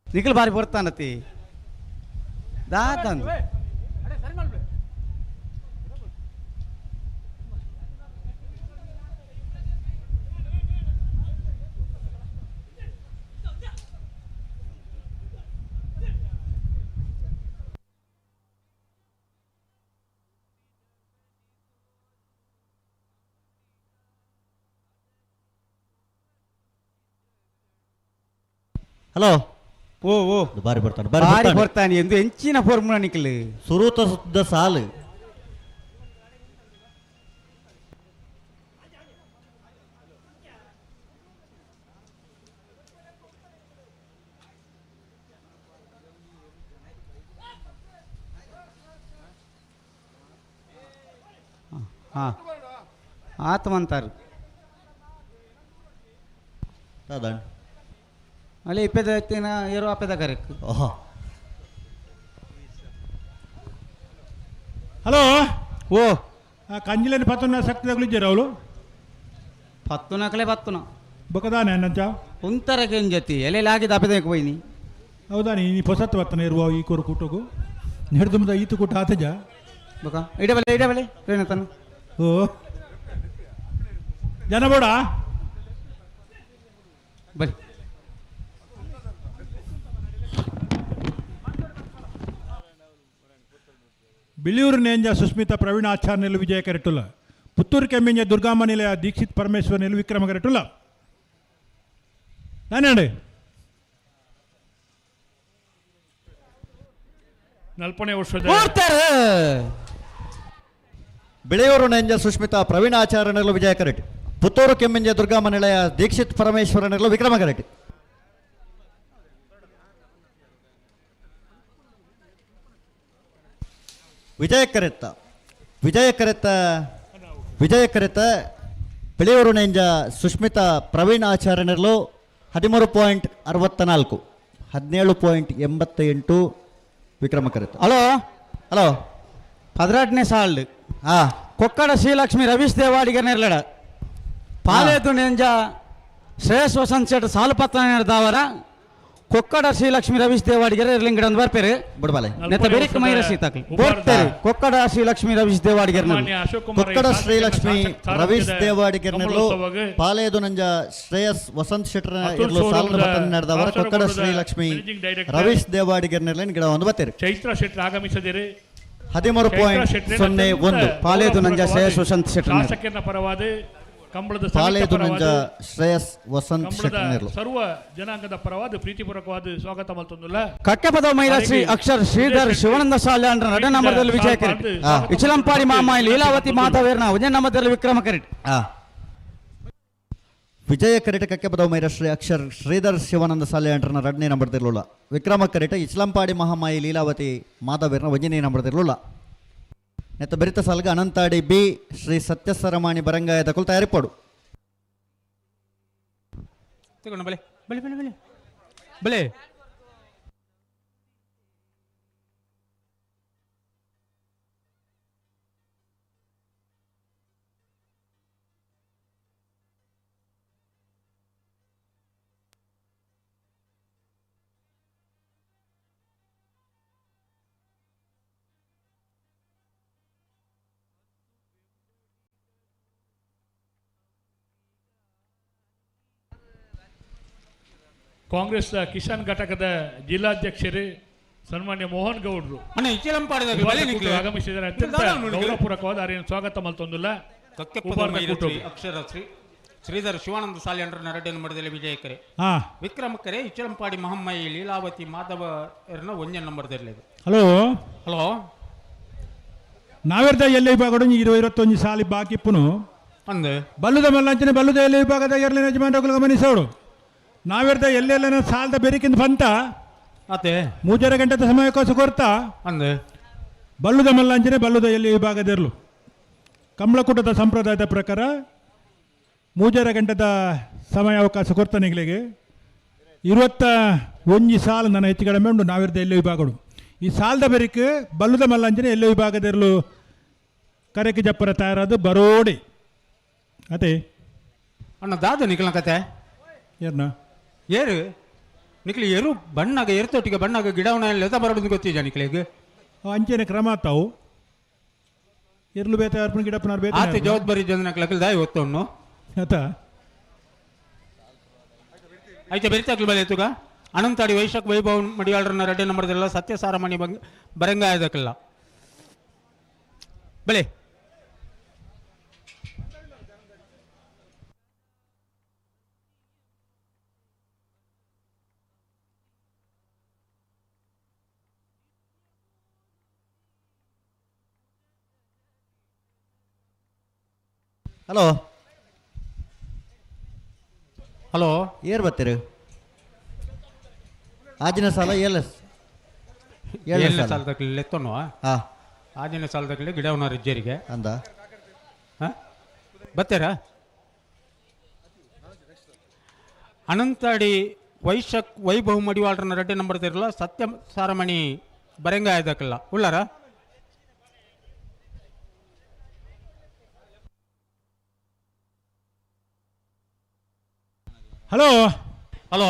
ನಿಖಲ್ ಬಾರಿ ಬರ್ತಾನತಿ ದಾತಂದು ಹಲೋ ಓ ಓ ಬಾರಿ ಬರ್ತಾನೆ ಬಾರಿ ಬರ್ತಾನೆ ಎಂದು ಹೆಂಚಿನ ಫಾರ್ಮುಲಾ ನಿಖಲ್ ಸುರೂತ ಸುದ್ದ ಸಾಲು ಹಾಂ ಆತ್ಮಂತಾರು ಸಾಧಾರಣ ಅಲ್ಲಿ ಇಪ್ಪದ ಏರೋ ಅಪ್ಪದ ಕರೆಕ್ ಹಲೋ ಓ ಕಂಜಿಲೇನು 19 ಶಕ್ತಿ ತಗೊಳಿದ್ದೀರ ಅವಳು 19 ಬತ್ತುನ ಬೊಕದಾನೆ ಅನ್ನಂಚ ಉಂತರಕ್ಕೆ ಜೊತೆ ಎಲೆಯಲ್ಲಿ ಆಗಿದ್ದು ಅಪ್ಪದಕ್ಕೆ ಹೋಯ್ನಿ ಹೌದಾ ನೀ ಪೊಸತ್ತು ಬರ್ತನೆ ಇರುವ ಈ ಕೋರು ಕೂಟಗೂ ನೆಡ್ದುಂಬದ ಈತು ಕೂಟ ಆತಜ ಬಕ ಇಡಬಲೆ ಏನತನು ಓ ಜನ ಬೋಡ ಬಲಿ ಬಿಳಿಯೂರು ನೇಂಜ ಸುಸ್ಮಿತಾ ಪ್ರವೀಣ ಆಚಾರ್ ನೆಲು ವಿಜಯ ಕರೆಟುಲ ಪುತ್ತೂರು ಕೆಮ್ಮಿಂಜ ದುರ್ಗಾಮ ನಿಲಯ ದೀಕ್ಷಿತ್ ಪರಮೇಶ್ವರ್ ನೆಲು ವಿಕ್ರಮ ಕರೆಟುಲ ನಾನೇ ನಲ್ಪನೆ ವರ್ಷದ ಬೆಳೆಯೂರು ನೇಂಜ ಸುಸ್ಮಿತಾ ಪ್ರವೀಣ ಆಚಾರ್ಯ ನೆಲು ವಿಜಯ ಕರೆಟ್ ಪುತ್ತೂರು ಕೆಮ್ಮಿಂಜ ದುರ್ಗಮ್ಮ ನಿಲಯ ದೀಕ್ಷಿತ್ ಪರಮೇಶ್ವರನಿರಲು ವಿಕ್ರಮ ಕರೆಟ್ ವಿಜಯ ಕರೆತ್ತ ಬೆಳೆಯೂರು ನೆಂಜ ಸುಷ್ಮಿತಾ ಪ್ರವೀಣ್ ಆಚಾರ್ಯನಿರಲು 13.64 17.88 ವಿಕ್ರಮ ಕರೆತ್ತ. ಹಲೋ ಹಲೋ 18ನೇ ಸಾಲ್ಡ್ ಕೊಕ್ಕಡ ಶ್ರೀಲಕ್ಷ್ಮಿ ರವೀಶ್ ದೇವಾಡಿಗರ್ ನೆರ್ಲಡ ಪಾಲೇದು ನೆಂಜ ಶ್ರೇಯಸ್ ವಸಂತ್ ಶೆಟ್ ಸಾಲು ಪತ್ರ ನೆರೆದವರ ಕೊಕ್ಕಡ ಶ್ರೀಲಕ್ಷ್ಮಿ ರವೀಶ್ ದೇವಾಡಿಗರ್ ಇರ್ಲಿಂಗಡ ಒಂದು ಬರ್ಪೇರು ಬಡಬಾಲೆ ನೆತ್ತ ಬೆರಿಕ್ ಮೈರ ಸೀತಾಕ್ಲಿ ಬೋರ್ತಾರೆ ಕೊಕ್ಕಡ ಶ್ರೀಲಕ್ಷ್ಮಿ ರವೀಶ್ ದೇವಾಡಿಗರ್ ಕೊಕ್ಕಡ ಶ್ರೀಲಕ್ಷ್ಮಿ ರವೀಶ್ ದೇವಾಡಿಗರ್ ನೆರಲು ಪಾಲೇದು ನಂಜ ಶ್ರೇಯಸ್ ವಸಂತ್ ಶೆಟ್ರ ಇರ್ಲು ಸಾಲು ಪತ್ರ ನೆರೆದವರ ಕೊಕ್ಕಡ ಶ್ರೀಲಕ್ಷ್ಮಿ ರವೀಶ್ ದೇವಾಡಿಗರ್ ನೆರಲಿನ ಗಿಡ ಒಂದು ಬತ್ತೇರು ಚೈತ್ರ ಶೆಟ್ರ್ ಆಗಮಿಸದಿರಿ 13.01 ಪಾಲೇದು ನಂಜ ಶ್ರೇಯಸ್ ವಸಂತ್ ಶೆಟ್ರ ಶಾಸಕರ ಪರವಾದ ಕಂಬಳದ ಪಾಲೇದು ನಂಜ ಶ್ರೇಯಸ್ ವಸಂತ್ ಶೆಟ್ರ ಸರ್ವ ಜನಾಂಗದ ಪರವಾದ ಪ್ರೀತಿಪೂರ್ವಕವಾದ ಸ್ವಾಗತ ಮಲ್ತೊಂದುಲ್ಲ ಕಕ್ಕೆಪದ ಮೈರಾಶ್ರೀ ಅಕ್ಷರ್ ಶ್ರೀಧರ್ ಶಿವಾನಂದ ಸಾಲೆ ಅಂಡ್ರ ನಡೆ ನಂಬರ್ದಲ್ಲಿ ವಿಜಯ ಕರೆಟ್ ಇಚಲಂಪಾಡಿ ಮಾಮಾಯಿ ಲೀಲಾವತಿ ಮಾಧವೇರ್ನ ಉಜಯ ನಂಬರ್ದಲ್ಲಿ ವಿಕ್ರಮ ಕರೆಟ್ ವಿಜಯ ಕರೆಟ್ ಕಕ್ಕೆಪದ ಮೈರಾಶ್ರೀ ಅಕ್ಷರ್ ಶ್ರೀಧರ್ ಶಿವಾನಂದ ಸಾಲೆ ಅಂಡ್ರನ ರಡ್ನೇ ನಂಬರ್ದಿರಲಿಲ್ಲ ವಿಕ್ರಮ ಕರೆಟ್ ಇಚ್ಲಂಪಾಡಿ ಮಹಾಮಾಯಿ ಲೀಲಾವತಿ ಮಾಧವೇರ್ನ ಒಂಜನೇ ನಂಬರ್ದಿರಲಿಲ್ಲ ನೆತ್ತ ಬೆರಿತ ಸಾಲ್ಗ ಅನಂತಾಡಿ ಬಿ ಶ್ರೀ ಸತ್ಯಸರಮಾಣಿ ಬರಂಗಾಯದ ಕುಲ್ ತಯಾರಿಪಡು ಬಲೆ ಬಲೆ ಬಲೆ ಬಲೆ ಬಲೆ ಕಾಂಗ್ರೆಸ್ ಕಿಸಾನ್ ಘಟಕದ ಜಿಲ್ಲಾಧ್ಯಕ್ಷರು ಸನ್ಮಾನ್ಯ ಮೋಹನ್ ಗೌಡ್ರು ಆಗಮಿಸಿದರೆ ಅತ್ಯಂತ ಗೌರವಪೂರ್ವಕವಾದ ಅವರನ್ನು ಸ್ವಾಗತ ಮಲ್ತೊಂದಿಲ್ಲ. ಅಕ್ಷರ ಶ್ರೀಧರ್ ಶಿವಾನಂದ ಸಾಲಿ ಅಂಡ್ರ ನರಡ್ಯನ ಮಠದಲ್ಲಿ ವಿಜಯಕರೆ ವಿಕ್ರಮಕರೆ ಇಚ್ಚಲಂಪಾಡಿ ಮಹಮ್ಮಯಿ ಲೀಲಾವತಿ ಮಾಧವ ಒಂಜ ನಂಬರ್ದಲ್ಲಿ. ಹಲೋ ಹಲೋ ನಾವೆರ್ದ ಎಲ್ಲಿ ವಿಭಾಗಡು 21 ಸಾಲಿ ಬಾಕಿಪ್ಪುನು ಅಂದೆ ಬಲ್ಲುದ ಮಲ್ಲಂಚನೆ ಬಲ್ಲುದ ಎಲ್ಲಿ ವಿಭಾಗದ ಎರ್ಲಿನ ಯಜಮಾನರು ಗಮನಿಸೋಡು ನಾವೆರ್ದ ಎಲ್ಲೆಲ್ಲ ಸಾಲದ ಬೆರಿಕಿಂದ ಬಂತ ಅತ್ತೆ 3 ಗಂಟೆ ಸಮಯಕ್ಕೋಸ ಕೊರ್ತಾ ಅಂದೆ ಬಲ್ಲುದ ಮಲ್ಲಾಂಜನೆ ಬಲ್ಲುದ ಎಲ್ಲಿ ವಿಭಾಗದಿರ್ಲು ಕಂಬಳಕೂಟದ ಸಂಪ್ರದಾಯದ ಪ್ರಕಾರ 3 ಗಂಟೆದ ಸಮಯ ಅವಕಾಶ ಕೊಡ್ತಾ ನಿಗಳಿಗೆ 21 ಸಾಲ ನನ್ನ ಹೆಚ್ಚು ಕಡಿಮೆ ಉಂಟು ನಾವೆರ್ದ ಎಲ್ಲಿ ವಿಭಾಗಡು ಈ ಸಾಲದ ಬೆರಿಕೆ ಬಲ್ಲುದ ಮಲ್ಲಾಂಜನೆ ಎಲ್ಲಿ ವಿಭಾಗದಿರ್ಲು ಕರೆಕೆ ಜಪ್ಪರ ತಯಾರಾದ ಬರೋಡಿ ಅದೇ ಅಣ್ಣ ದಾದ ನಿಖಲ ಕತೆ ಏರ್ನ ಏರು ನಿಕ್ಲಿ ಏರು ಬಣ್ಣಾಗ ಏರ್ತೊಟ್ಟಿಗೆ ಬಣ್ಣಾಗ ಗಿಡವನ್ನ ಲೆತ ಬರೋದು ಗೊತ್ತಿಜ ನಿಕ್ಲಿಗೆ ಅಂಚೆನೆ ಕ್ರಮ ಆತಾವು ಇರ್ಲು ಬೇತ ಅರ್ಪಣ ಗಿಡಪ್ಪನ ಬೇತ ಆತ ಜವಾಬ್ದಾರಿ ಜನ ನಕ್ಲಕಲ್ ದಾಯಿ ಒತ್ತೊಣ್ಣು ಆತ ಐತೆ ಬೆರಿತಾಕ್ಲು ಬಲೆ ತುಗ ಅನಂತಾಡಿ ವೈಶಾಖ ವೈಭವ್ ಮಡಿಯಾಳ್ರನ್ನ ರೆಡ್ಡಿ ನಂಬರ್ದೆಲ್ಲ ಸತ್ಯ ಸಾರಮಣಿ ಬರಂಗಾಯದಕ್ಕಿಲ್ಲ ಬಲೆ ಹಲೋ ಹಲೋ ಏರ್ ಬರ್ತೀರಿ ಆಜಿನ ಸಾಲ ಏಳನೇ ಸಾಲದಲ್ಲಿ ಎತ್ತೋಣ ಆಜಿನ ಸಾಲದಲ್ಲಿ ಗಿಡವನ್ನ ರಿಜ್ಜರಿಗೆ ಅಂದ ಬತ್ತೀರಾ ಅನಂತಾಡಿ ವೈಶಾಖ್ ವೈಭವ್ ಮಡಿವಾಳ್ರನ್ನ ರೆಡ್ಡಿ ನಂಬರ್ ಇರಲ್ಲ ಸತ್ಯ ಸಾರಮಣಿ ಬರಂಗಾಯದಕ್ಕಿಲ್ಲ ಉಳ್ಳಾರ ಹಲೋ ಹಲೋ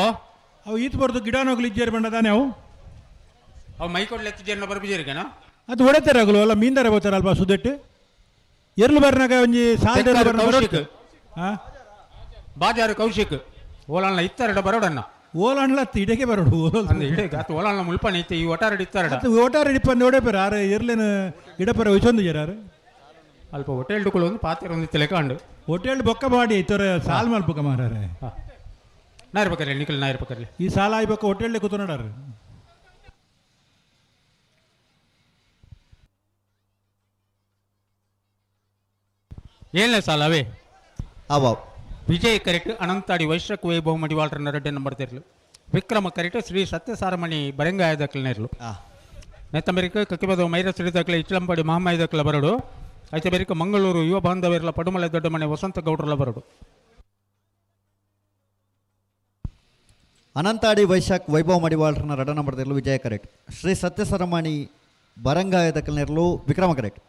ಅವು ಈತ ಬರ್ದು ಗಿಡ ನೋಗ್ಲಿ ಇಜ್ಜೇರಿ ಬಂಡದಾನೆ ಅವು ಮೈ ಕೊಡ್ಲಿ ಎತ್ತಿಜೇರ್ನ ಬರ್ಬಿಜೇರಿಗೇನ ಅದು ಹೊಡೆತಾರೆ ಆಗಲು ಅಲ್ಲ ಮೀಂದಾರೆ ಹೋಗ್ತಾರೆ ಅಲ್ವಾ ಸುದ್ದೆಟ್ಟು ಎರ್ಲು ಬರ್ನಾಗ ಒಂಜಿ ಸಾಲ ಬಾಜಾರು ಕೌಶಿಕ್ ಓಲಾಣ್ಣ ಇತ್ತಾರಡ ಬರೋಡನ್ನ ಓಲಾಣ್ಣ ಇಡಕ್ಕೆ ಬರೋಡು ಓಲಾಣ್ಣ ಮುಲ್ಪಣ ಇತ್ತು ಈ ಒಟಾರ ಇತ್ತಾರಡ ಒಟಾರ ಇಡಿಪಂದು ಹೊಡೆಪೇರ ಆರು ಎರ್ಲೇನು ಇಡಪರ ವಯಸ್ಸೊಂದು ಜರಾರು ಅಲ್ಪ ಹೋಟೆಲ್ ಡುಕೊಳ್ಳೋದು ಪಾತ್ರ ಒಂದು ತಿಳ್ಕೊಂಡು ಹೋಟೆಲ್ ಬೊಕ್ಕ ಮಾಡಿ ಇತ್ತರೆ ಸಾಲ್ ಮಲ್ಪಕ ಮಾರಾರೆ ನಾ ಇರ್ಬೇಕಾರೆ ನಿಖಲ್ ನಾ ಇರ್ಬೇಕಾರೆ ಈ ಸಾಲ ಆಯ್ಬೇಕು ಹೋಟೆಲ್ ಕೂತ್ಕೊಂಡಾರ ಏಳನೇ ಸಾಲ ಅವೇ ಅವಾವ್ ವಿಜಯ್ ಕರೆಕ್ಟ್ ಅನಂತಾಡಿ ವೈಶ್ರಕ್ ವೈಭವ ಮಡಿವಾಳ್ರನ್ನ 2 ನಂಬರ್ ತೆರಲು ವಿಕ್ರಮ ಕರೆಕ್ಟ್ ಶ್ರೀ ಸತ್ಯಸಾರಮಣಿ ಬರಂಗಾಯದಕ್ಲನೇರ್ಲು ನೆತ್ತಂಬರಿಕ ಕಕ್ಕಿಬದ ಮೈರ ಶ್ರೀದಕ್ಲ ಇಚ್ಲಂಪಾಡಿ ಮಹಾಮಾಯದಕ್ಲ ಬರಡು ಐತೆ ಬರಿಕ ಮಂಗಳೂರು ಯುವ ಬಾಂಧವರ್ಲ ಪಡುಮಲೆ ದೊಡ್ಡ ಮನೆ ವಸಂತ ಗೌಡ್ರಲ್ಲ ಬರಡು ಅನಂತಾಡಿ ವೈಶಾಖ್ ವೈಭವ ಮಡಿವಾಳ್ರನ್ನ 2 ನಂಬರ್ ತೆರಲು ವಿಜಯ ಕರೆಕ್ಟ್ ಶ್ರೀ ಸತ್ಯಸಾರಮಣಿ ಬರಂಗಾಯದಕ್ಲನೇರ್ಲು ವಿಕ್ರಮ ಕರೆಕ್ಟ್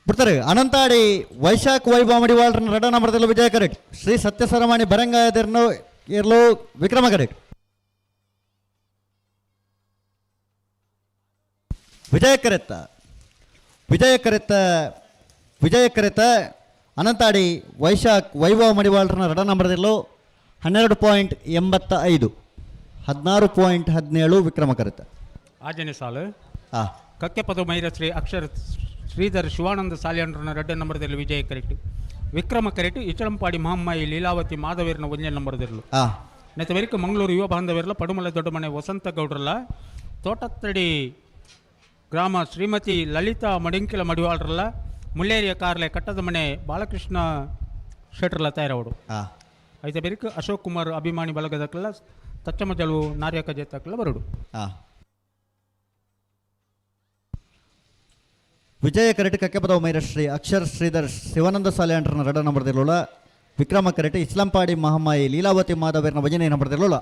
ಬಿಡ್ತಾರೆ. ಅನಂತಾಡಿ ವೈಶಾಖ್ ವೈಭವ ಮಡಿವಾಳ್ರನ್ನ 2 ನಂಬರ್ ತೆರಲು ವಿಜಯ ಕರೆಕ್ಟ್ ಶ್ರೀ ಸತ್ಯಸಾರಮಣಿ ಬರಂಗಾಯದರ್ನು ಇರ್ಲು ವಿಕ್ರಮ ಕರೆಕ್ಟ್ ವಿಜಯ ಕರೆತ್ತ ಅನಂತಾಡಿ ವೈಶಾಖ್ ವೈಭವ ಮಡಿವಾಳ್ರನ್ನ 2 ನಂಬರ್ ತೆರಲು 12.85 16.17 ವಿಕ್ರಮ ಕರೆತ್ತ ಆಜನೆ ಸಾಲು ಕಕ್ಕೆಪದ ಮೈರ ಶ್ರೀ ಅಕ್ಷರ ಶ್ರೀಧರ್ ಶಿವಾನಂದ ಸಾಲಿಯಂಡ್ರನ್ನ 2 ನಂಬರ್ ತೆರಲು ವಿಜಯ ಕರೆಕ್ಟ್ ವಿಕ್ರಮ ಕರೆಕ್ಟ್ ಇಚಳಂಪಾಡಿ ಮಹಮ್ಮಾಯಿ ಲೀಲಾವತಿ ಮಾಧವೀರ್ನ 1 ನಂಬರ್ ತೆರಲು ನೆತ್ತವರಿಕ ಮಂಗಳೂರು ಯುವ ಬಾಂಧವರ್ಲ ಪಡುಮಲೆ ದೊಡ್ಡ ಮನೆ ವಸಂತ ಗೌಡ್ರಲ್ಲ ತೋಟತ್ತಡಿ ಗ್ರಾಮ ಶ್ರೀಮತಿ ಲಲಿತಾ ಮಡಿಂಕಿಲ ಮಡಿವಾಳ್ರಲ್ಲ ಮುಳ್ಳೇರಿಯ ಕಾರ್ಲೆ ಕಟ್ಟದ ಮನೆ ಬಾಲಕೃಷ್ಣ ಶೆಟ್ರಲ್ಲ ತಯಾರವಡು ಐತೆ ಬೆರಿಕ ಅಶೋಕ್ ಕುಮಾರ್ ಅಭಿಮಾನಿ ಬಳಗದಕ್ಕಲ್ಲ ತಚ್ಚಮಜಲು ನಾರ್ಯಕ ಜೇತಕ್ಕಲ್ಲ ಬರಡು ವಿಜಯ ಕರೆಕ್ಟ್ ಕಕ್ಕೆಪದವ ಮೈರ ಶ್ರೀ ಅಕ್ಷರ್ ಶ್ರೀಧರ್ ಶಿವಾನಂದ ಸಾಲಿಯಂಡ್ರನ್ನ 2 ನಂಬರ್ ತೆರಲೋಳ ವಿಕ್ರಮ ಕರೆಕ್ಟ್ ಇಸ್ಲಾಂಪಾಡಿ ಮಹಮ್ಮಾಯಿ ಲೀಲಾವತಿ ಮಾಧವೀರ್ನ 1 ನಂಬರ್ ತೆರಲೋಳ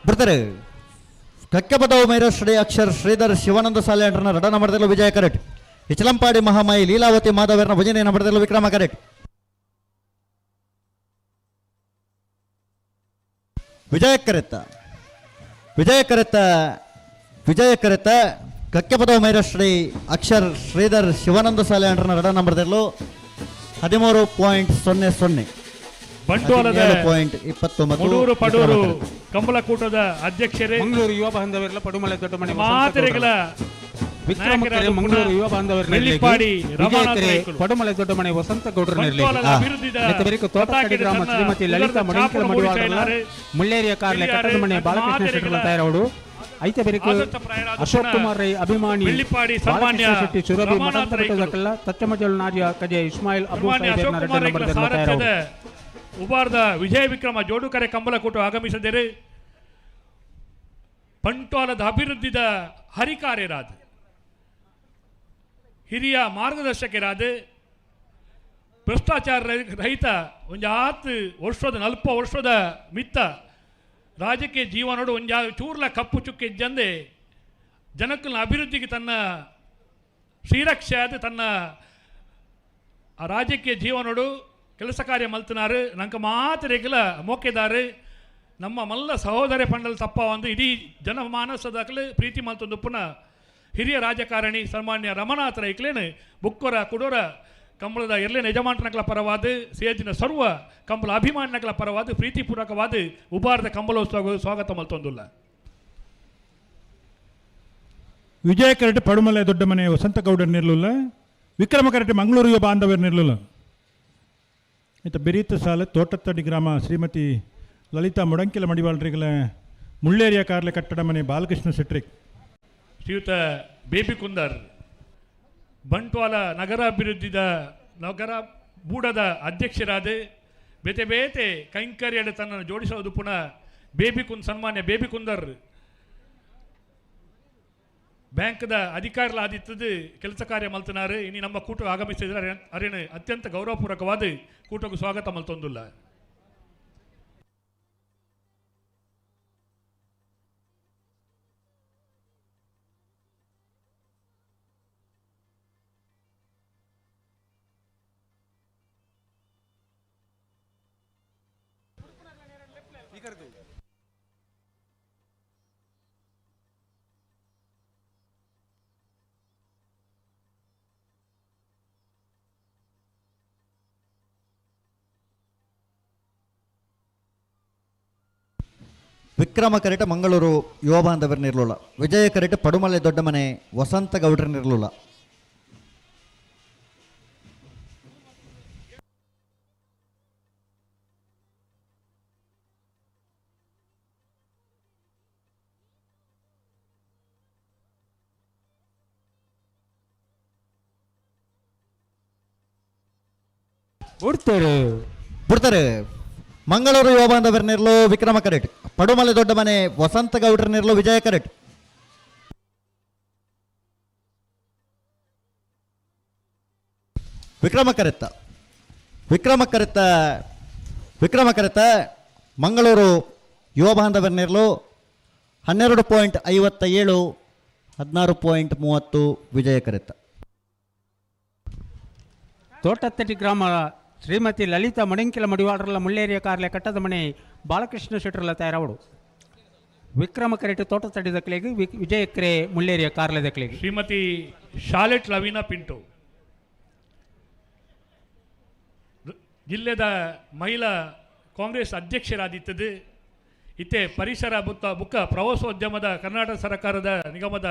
ಬಿಡ್ತಾರೆ. ಕಕ್ಕೆಪದವ ಮೈರ ಶ್ರೀ ಅಕ್ಷರ್ ಶ್ರೀಧರ್ ಶಿವಾನಂದ ಸಾಲಿಯಂಡ್ರನ್ನ 2 ನಂಬರ್ ತೆರಲು ವಿಜಯ ಕರೆಕ್ಟ್ ಇಚಲಂಪಾಡಿ ಮಹಾಮಾಯಿ ಲೀಲಾವತಿ ಮಾಧವೀರ್ನ 1 ನಂಬರ್ ತೆರಲು ವಿಕ್ರಮ ಕರೆಕ್ಟ್ ವಿಜಯ ಕರೆತ್ತ ಕಕ್ಕೆಪದವ ಮೈರ ಶ್ರೀ ಅಕ್ಷರ್ ಶ್ರೀಧರ್ ಶಿವಾನಂದ ಸಾಲಿಯಂಡ್ರನ್ನ 2 ನಂಬರ್ ತೆರಲು 13.00 ಬಂಟ್ವಾಳದ 7.29 ಮುಡೂರು ಪಡೂರು ಕಂಬಳಕೂಟದ ಅಧ್ಯಕ್ಷರೇ ಮಂಗಳೂರು ಯುವ ಬಾಂಧವರ್ಲ ಪಡುಮಲೆ ದೊಡ್ಡ ಮನೆ ಮಾತೆರೆಗಳ ವಿಕ್ರಮ ಕರೆ ಮಂಗಳೂರು ಯುವ ಬಾಂಧವರ್ಲ ಮೆಲ್ಲಿಪಾಡಿ ಪಡುಮಲೆ ದೊಡ್ಡ ಮನೆ ವಸಂತ ಗೌಡ್ರನಲ್ಲಿ ತೋಟಕಾಡಿ ಗ್ರಾಮ ಶ್ರೀಮತಿ ಲಲಿತಾ ಮಡಿಂಕಲ ಮಡಿವಾಳ್ರಲ್ಲ ಮುಳ್ಳೇರಿಯ ಕಾರ್ಲೆ ಕಟ್ಟದ ಮನೆ ಬಾಲಕೃಷ್ಣ ಶೆಟ್ರಲ್ಲ ತಯಾರವಡು ಐತೆ ಬೆರಿಕು ಅಶೋಕ್ ಕುಮಾರ್ ರೈ ಅಭಿಮಾನಿ ಶೆಟ್ಟಿ ಸುರಭಿ ಮಠದಕಲ್ಲ ತಚ್ಚಮಜಲ್ ನಾರ್ಯ ಕಜೆ ಇಸ್ಮಾಯಿಲ್ ಅಬು ಸಾಹೇಬ್ನ 2 ನಂಬರ್ ತಯಾರವಡು ಉಬಾರ್ದ ವಿಜಯ ವಿಕ್ರಮ ಜೋಡುಕರೆ ಕಂಬಳಕೂಟ ಆಗಮಿಸಿದರೆ ಬಂಟ್ವಾಳದ ಅಭಿವೃದ್ಧಿದ ಹರಿಕಾರ್ಯರಾದ ಹಿರಿಯ ಮಾರ್ಗದರ್ಶಕರಾದ ಭ್ರಷ್ಟಾಚಾರ ರಹಿತ ಒಂದು 10 ವರ್ಷದ 40 ವರ್ಷದ ಮಿತ್ತ ರಾಜಕೀಯ ಜೀವನೋಡು ಒಂದು ಚೂರ್ಲ ಕಪ್ಪು ಚುಕ್ಕೆ ಇದ್ದಂದೆ ಜನಕ್ಕನ ಅಭಿವೃದ್ಧಿಗೆ ತನ್ನ ಶ್ರೀರಕ್ಷೆ ಆದ ತನ್ನ ರಾಜಕೀಯ ಜೀವನೋಡು ಕೆಲಸ ಕಾರ್ಯ ಮಲ್ತನಾರು ನಂಗೆ ಮಾತರೆಗಲ ಮೋಕೆದಾರು ನಮ್ಮ ಮಲ್ಲ ಸಹೋದರ ಪಂಡಲ್ ತಪ್ಪ ಒಂದು ಇಡೀ ಜನಮಾನಸದಾಗಲು ಪ್ರೀತಿ ಮಲ್ತೊಂದು ಪುನಃ ಹಿರಿಯ ರಾಜಕಾರಣಿ ಸನ್ಮಾನ್ಯ ರಮನಾಥ್ ರೈಕ್ಲೇನು ಬುಕ್ಕೊರ ಕುಡೋರ ಕಂಬಳದ ಎರಲಿನ ಯಜಮಾನಕಲ ಪರವಾದ ಸೇಜಿನ ಸರ್ವ ಕಂಬಳ ಅಭಿಮಾನಕಲ ಪರವಾದ ಪ್ರೀತಿಪೂರ್ವಕವಾದ ಉಬಾರದ ಕಂಬಳೋತ್ಸವ ಸ್ವಾಗತ ಮಲ್ತೊಂದುಲ್ಲ. ವಿಜಯ ಕರಟೆ ಪಡುಮಲೆ ದೊಡ್ಡ ಮನೆ ವಸಂತಗೌಡರು ನಿರ್ಲುಲ್ಲ, ವಿಕ್ರಮ ಕರಟೆ ಮಂಗಳೂರು ಯುವ ಬಾಂಧವರು ನಿರ್ಲುಲ್ಲ. ಆಯ್ತು ಬೆರೀತ ಸಾಲ ತೋಟತ್ತಡಿ ಗ್ರಾಮ ಶ್ರೀಮತಿ ಲಲಿತಾ ಮುಡಂಕಿಲ ಮಡಿವಾಳ್ರಿಗಳ ಮುಳ್ಳೇರಿಯ ಕಾರ್ಲೆ ಕಟ್ಟಡ ಮನೆ ಬಾಲಕೃಷ್ಣ ಶೆಟ್ರಿಕ್, ಶ್ರೀಯುತ ಬೇಬಿ ಕುಂದರ್ ಬಂಟ್ವಾಳ ನಗರಾಭಿವೃದ್ಧಿದ ನಗರ ಬೂಡದ ಅಧ್ಯಕ್ಷರಾದ ಬೇತೆ ಬೇತೆ ಕೈಂಕರ್ಯದ ತನ್ನನ್ನು ಜೋಡಿಸೋದು ಪುನಃ ಸನ್ಮಾನ್ಯ ಬೇಬಿ ಕುಂದರ್ ಬ್ಯಾಂಕ್ದ ಅಧಿಕಾರಿಗಳಾದಿತ್ತದು ಕೆಲಸ ಕಾರ್ಯ ಮಲ್ತನಾರು ಇನ್ನು ನಮ್ಮ ಕೂಟ ಆಗಮಿಸಿದ್ರೆ ಅರೇನು ಅತ್ಯಂತ ಗೌರವಪೂರ್ವಕವಾದ ಕೂಟಕ್ಕೆ ಸ್ವಾಗತ ಮಲ್ತೊಂದುಲ್ಲ. ವಿಕ್ರಮ ಕರೆಟ ಮಂಗಳೂರು ಯುವ ಬಾಂಧವರು ನಿರ್ಲುಲ್ಲ, ವಿಜಯ ಕರೆಟ ಪಡುಮಲೆ ದೊಡ್ಡ ಮನೆ ವಸಂತ ಗೌಡ್ರ ನಿರ್ಲುಲ್ಲ. ಬಿಡ್ತಾರೆ ಮಂಗಳೂರು ಯುವ ಬಾಂಧವರು ನಿರ್ಲು ವಿಕ್ರಮ ಕರೆಟ್, ಪಡುಮಲೆ ದೊಡ್ಡ ಮನೆ ವಸಂತ ಗೌಡ್ರ ನಿರ್ಲು ವಿಜಯ ಕರೆಟ್. ವಿಕ್ರಮ ಕರೆತ ಮಂಗಳೂರು ಯುವ ಬಾಂಧವರು ನಿರ್ಲು 12.57, 16.30 ವಿಜಯ ಕರೆತ. ತೋಟತ್ತಡಿ ಗ್ರಾಮ ಶ್ರೀಮತಿ ಲಲಿತಾ ಮಡಂಕಿಲ ಮಡಿವಾಡ್ರಲ್ಲ ಮುಳ್ಳೇರಿಯ ಕಾರ್ಲೆ ಕಟ್ಟದ ಮನೆ ಬಾಲಕೃಷ್ಣ ಶೆಟ್ರಲ್ಲ ತಯಾರವಡು ವಿಕ್ರಮ ಕರೆಟ್ ತೋಟತ್ತಡಿ ದಕ್ಕಲಿಗೆ ವಿಜಯ ಕ್ರೆ ಮುಳ್ಳೇರಿಯ ಕಾರ್ಲೆ ದಕ್ಕಲಿಗೆ ಶ್ರೀಮತಿ ಶಾಲೆಟ್ ಲವೀನಾ ಪಿಂಟೋ ಜಿಲ್ಲೆದ ಮಹಿಳಾ ಕಾಂಗ್ರೆಸ್ ಅಧ್ಯಕ್ಷರಾದಿತ್ತದು ಇತ್ತೆ ಪರಿಸರ ಬುಕ್ಕ ಪ್ರವಾಸೋದ್ಯಮದ ಕರ್ನಾಟಕ ಸರ್ಕಾರದ ನಿಗಮದ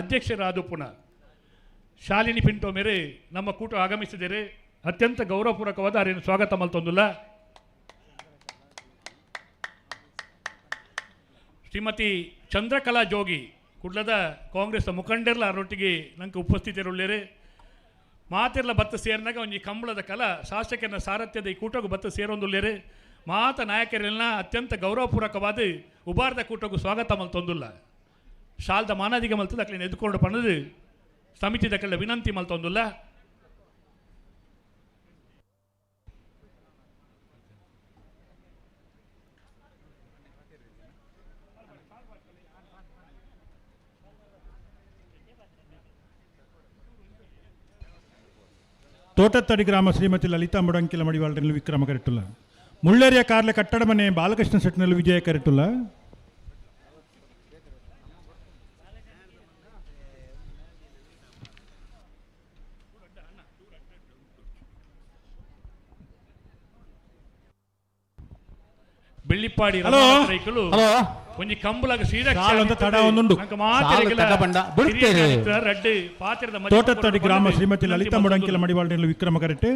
ಅಧ್ಯಕ್ಷರಾದ ಪುನಃ ಶಾಲಿನಿ ಪಿಂಟೋ ಮೇರೆ ನಮ್ಮ ಕೂಟ ಆಗಮಿಸಿದರೆ ಅತ್ಯಂತ ಗೌರವಪೂರ್ವಕವಾದ ಅವರನ್ನು ಸ್ವಾಗತ ಮಲ್ತೊಂದುಲ್ಲ. ಶ್ರೀಮತಿ ಚಂದ್ರಕಲಾ ಜೋಗಿ ಕುಡ್ಲದ ಕಾಂಗ್ರೆಸ್ ಮುಖಂಡರ್ಲ ಅವರೊಟ್ಟಿಗೆ ನಂಗೆ ಉಪಸ್ಥಿತರುಳ್ಳೇರು ಮಾತೆಲ್ಲ ಬತ್ತ ಸೇರಿನಾಗ ಒಂಜಿ ಕಂಬಳದ ಕಲ ಶಾಸಕನ ಸಾರಥ್ಯದ ಈ ಕೂಟಗೂ ಬತ್ತ ಸೇರೊಂದುಳ್ಳೇರು ಮಾತ ನಾಯಕರೆಲ್ಲ ಅತ್ಯಂತ ಗೌರವಪೂರ್ವಕವಾದ ಉಬಾರ್ದ ಕೂಟಗೂ ಸ್ವಾಗತ ಮಲ್ತೊಂದುಲ್ಲ. ಶಾಲ್ದ ಮಾನದಿಗೆ ಮಲ್ತದ ಅಕ್ಲಿನ ಎದ್ಕೊಂಡು ಪಣದು ಸಮಿತಿ ದಕ್ಕಳ ವಿನಂತಿ ಮಲ್ತೊಂದುಲ್ಲ. ತೋಟತ್ತಡಿ ಗ್ರಾಮ ಶ್ರೀಮತಿ ಲಲಿತಾ ಮುಡಂಕಿಲ ಮಡಿವಾಳ್ರಲ್ಲಿ ವಿಕ್ರಮ ಕರೆಟ್ಟುಲ್ಲ, ಮುಳ್ಳೇರಿಯ ಕಾರ್ಲೆ ಕಟ್ಟಡ ಮನೆ ಬಾಲಕೃಷ್ಣ ಶೆಟ್ನಲ್ಲಿ ವಿಜಯ ಕರೆಟ್ಟುಲ್ಲ. ಬೆಳ್ಳಿಪ್ಪಾಡಿ ರೈಕಲು ಒಂಜಿ ಕಂಬಳಗ ತೋಟತ್ತಡಿ ಗ್ರಾಮ ಶ್ರೀಮತಿ ಲಲಿತಾ ಮುಡಂಕಿಲ ಮಡಿವಾಳ್ನಲ್ಲಿ ವಿಕ್ರಮ ಕರೆಟ್,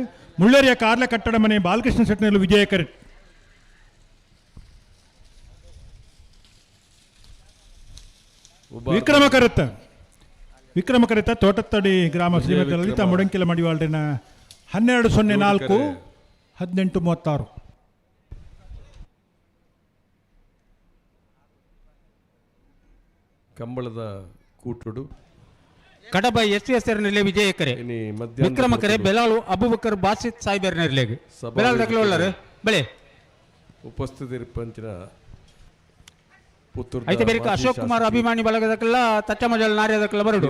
ಮುಳ್ಳೇರಿಯ ಕಾರ್ಲೆ ಕಟ್ಟಡ ಮನೆ ಬಾಲಕೃಷ್ಣ ಶೆಟ್ನಲ್ಲಿ ವಿಜಯ ಕರೆಟ್. ವಿಕ್ರಮ ಕರೆತ ತೋಟತ್ತಡಿ ಗ್ರಾಮ ಶ್ರೀಮತಿ ಲಲಿತಾ ಮುಡಂಕಿಲ ಮಡಿವಾಳ್ರಿನ 12/04, 18:36. ಕಂಬಳದ ಕೂಟುಡು ಕಡಬ ಎಸ್ ನೆಲೆ ವಿಜಯ ಕರೆ ವಿಕ್ರಮ ಕರೆ ಬೆಲಾಳು ಅಬುಬಕರ್ ಬಾಸಿತ್ ಸಾಯಿಬರ್ ನೆರಲೆಗೆ ಬೆಲಾಳು ದಕ್ಕಲೊಳ್ಳರು ಬೆಳೆ ಉಪಸ್ಥಿತಿ ಪಂಚಿನ ಪುತ್ತೂರು ಐತೆ ಬೇರೆ ಅಶೋಕ್ ಕುಮಾರ್ ಅಭಿಮಾನಿ ಬಳಗದಕ್ಕೆಲ್ಲ ತಚ್ಚಮಜಲ್ ನಾರ್ಯದಕ್ಕೆಲ್ಲ ಬರಡು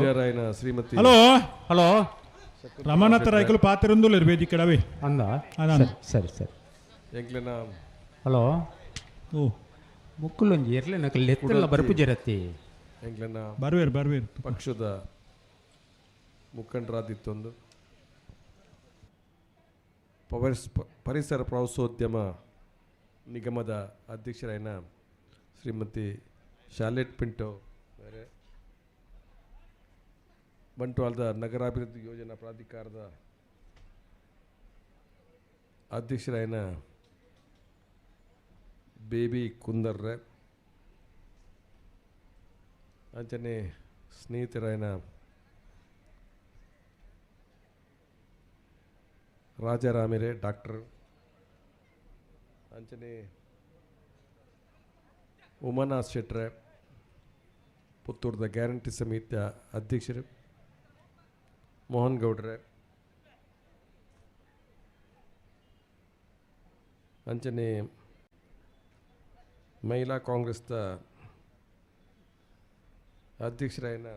ಶ್ರೀಮತಿ ಹಲೋ ರಮನಾಥ ರಾಯ್ಕಲು ಪಾತ್ರೊಂದು ವೇದಿಕೆ ಕಡವೆ ಅಂದ ಸರಿ ಎಂಕ್ಲೆನ ಹಲೋ ಓ ಮುಕ್ಕುಲೊಂಜಿ ಎರ್ಲೆನಕಲ್ ಎತ್ತಲ್ಲ ಬರ್ಪು ಜರತ್ತಿ ಎಂಗ್ಲನ್ನ ಬರ್ವೇರು ಪಕ್ಷದ ಮುಖಂಡರಾದಿತ್ತೊಂದು ಪರಿಸರ ಪ್ರವಾಸೋದ್ಯಮ ನಿಗಮದ ಅಧ್ಯಕ್ಷರಾಯಿನ ಶ್ರೀಮತಿ ಶಾರ್ಲೆಟ್ ಪಿಂಟೋ ಬೇರೆ, ಬಂಟ್ವಾಳದ ನಗರಾಭಿವೃದ್ಧಿ ಯೋಜನಾ ಪ್ರಾಧಿಕಾರದ ಅಧ್ಯಕ್ಷರಾಯಿನ ಬೇಬಿ ಕುಂದರ್ರೆ, ಅಂಚನೆ ಸ್ನೇಹಿತರಾಯಿನ ರಾಜಾರಾಮಿರೆ ಡಾಕ್ಟರ್, ಅಂಚನೆ ಉಮಾನಾಥ್ ಶೆಟ್ರೆ ಪುತ್ತೂರದ ಗ್ಯಾರಂಟಿ ಸಮಿತಿಯ ಅಧ್ಯಕ್ಷರು, ಮೋಹನ್ ಗೌಡ್ರೆ, ಅಂಚನೆ ಮಹಿಳಾ ಕಾಂಗ್ರೆಸ್ದ ಅಧ್ಯಕ್ಷರಾಯಿನ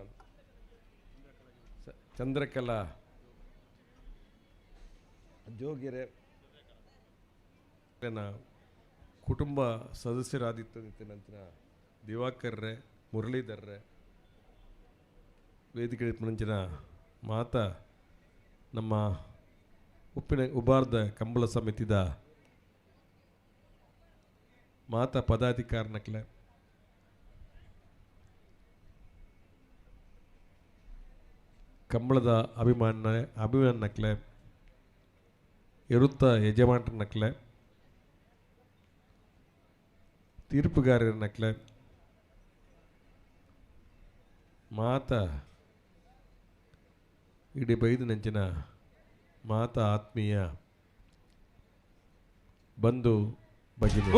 ಚಂದ್ರಕಲಾ ಜೋಗಿರೆ, ಕುಟುಂಬ ಸದಸ್ಯರಾದಿತ್ತು ನಂತರ ದಿವಾಕರ್ರೆ, ಮುರಳೀಧರ್ರೆ, ವೇದಿಕೆ ಮುಂಚಿನ ಮಾತಾ ನಮ್ಮ ಉಬಾರ್ದ ಕಂಬಳ ಸಮಿತಿದ ಮಾತಾ ಪದಾಧಿಕಾರನಕ್ಲೆ ಕಂಬಳದ ಅಭಿಮಾನಕ್ಲೆ ಇರುತ್ತ ಯಜಮಾನರನಕ್ಲೆ ತೀರ್ಪುಗಾರನಕ್ಲೆ ಮಾತ ಇಡೀ ಬೈದು ನಂಚಿನ ಮಾತ ಆತ್ಮೀಯ ಬಂಧು ಭಗಿನಿ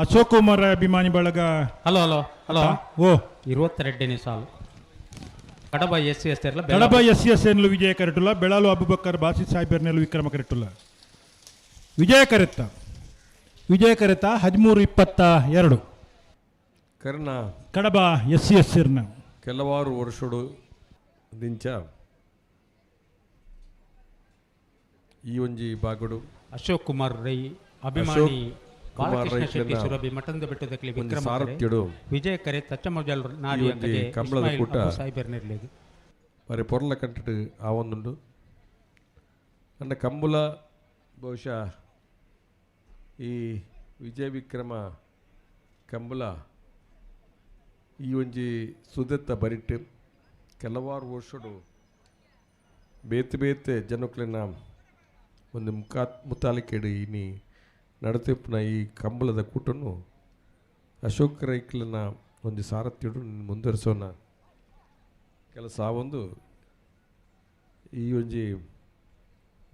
ಅಶೋಕ್ ಕುಮಾರ್ ಅಭಿಮಾನಿ ಬಳಗ. ಹಲೋ ಹಲೋ ಹಲೋ ಓ 22ನೇ ಸಾಲು ಕಡಬ ಎಸ್ ಎನ್ಲು ವಿಜಯ ಕರೆಟುಲ್ಲ, ಬೆಳಾಲು ಅಬುಬಕ್ಕರ್ ಬಾಸಿತ್ ಸಾಹಿಬರ್ನೆಲು ವಿಕ್ರಮ ಕರೆಟುಲ್ಲ, ವಿಜಯ ಕರೆತ್ತ 13-22 ಕರ್ಣ ಕಡಬ ಎಸ್ ಇರ್ನ ಕೆಲವಾರು ವರ್ಷಡು ದಿಂಚ ಈ ಒಂಜಿ ಬಾಗಡು ಅಶೋಕ್ ಕುಮಾರ್ ರೈ ಅಭಿಮಾನಿ ಬಾಲಕೃಷ್ಣ ಶೆಟ್ಟಿ ಸುರಭಿ ಮಠಂದ ಬೆಟ್ಟದಕ್ಕೆ ವಿಕ್ರಮ ಸಾರಥ್ಯಡು ವಿಜಯ ಕರೆ ತಚ್ಚಮಜಲ್ ನಾಡಿ ಅಂತೆಗೆ ಕಂಬಳದ ಕೂಟ ಸಾಯಿಬರ್ನೆರ್ಲೇದು మరి పొరల కంటటు ఆవందుండు అన్న కంబుల ಬಹುಶಃ ಈ ವಿಜಯ ವಿಕ್ರಮ ಕಂಬಳ ಈ ಒಂಜಿ ಸುದೆತ್ತ ಬರಿಟ್ಟು ಕೆಲವಾರು ವರ್ಷಡು ಬೇತೆ ಜನಕ್ಲೆನ ಒಂದು ಮುತಾಲಿಕೆಡು ಇನಿ ನಡತಿಪ್ಪನ ಈ ಕಂಬಳದ ಕೂಟನ್ನು ಅಶೋಕ್ ರೈಕ್ಲನ ಒಂದು ಸಾರಥ್ಯಡು ಮುಂದುವರಿಸೋಣ ಕೆಲಸ ಒಂದು ಈ ಒಂಜಿ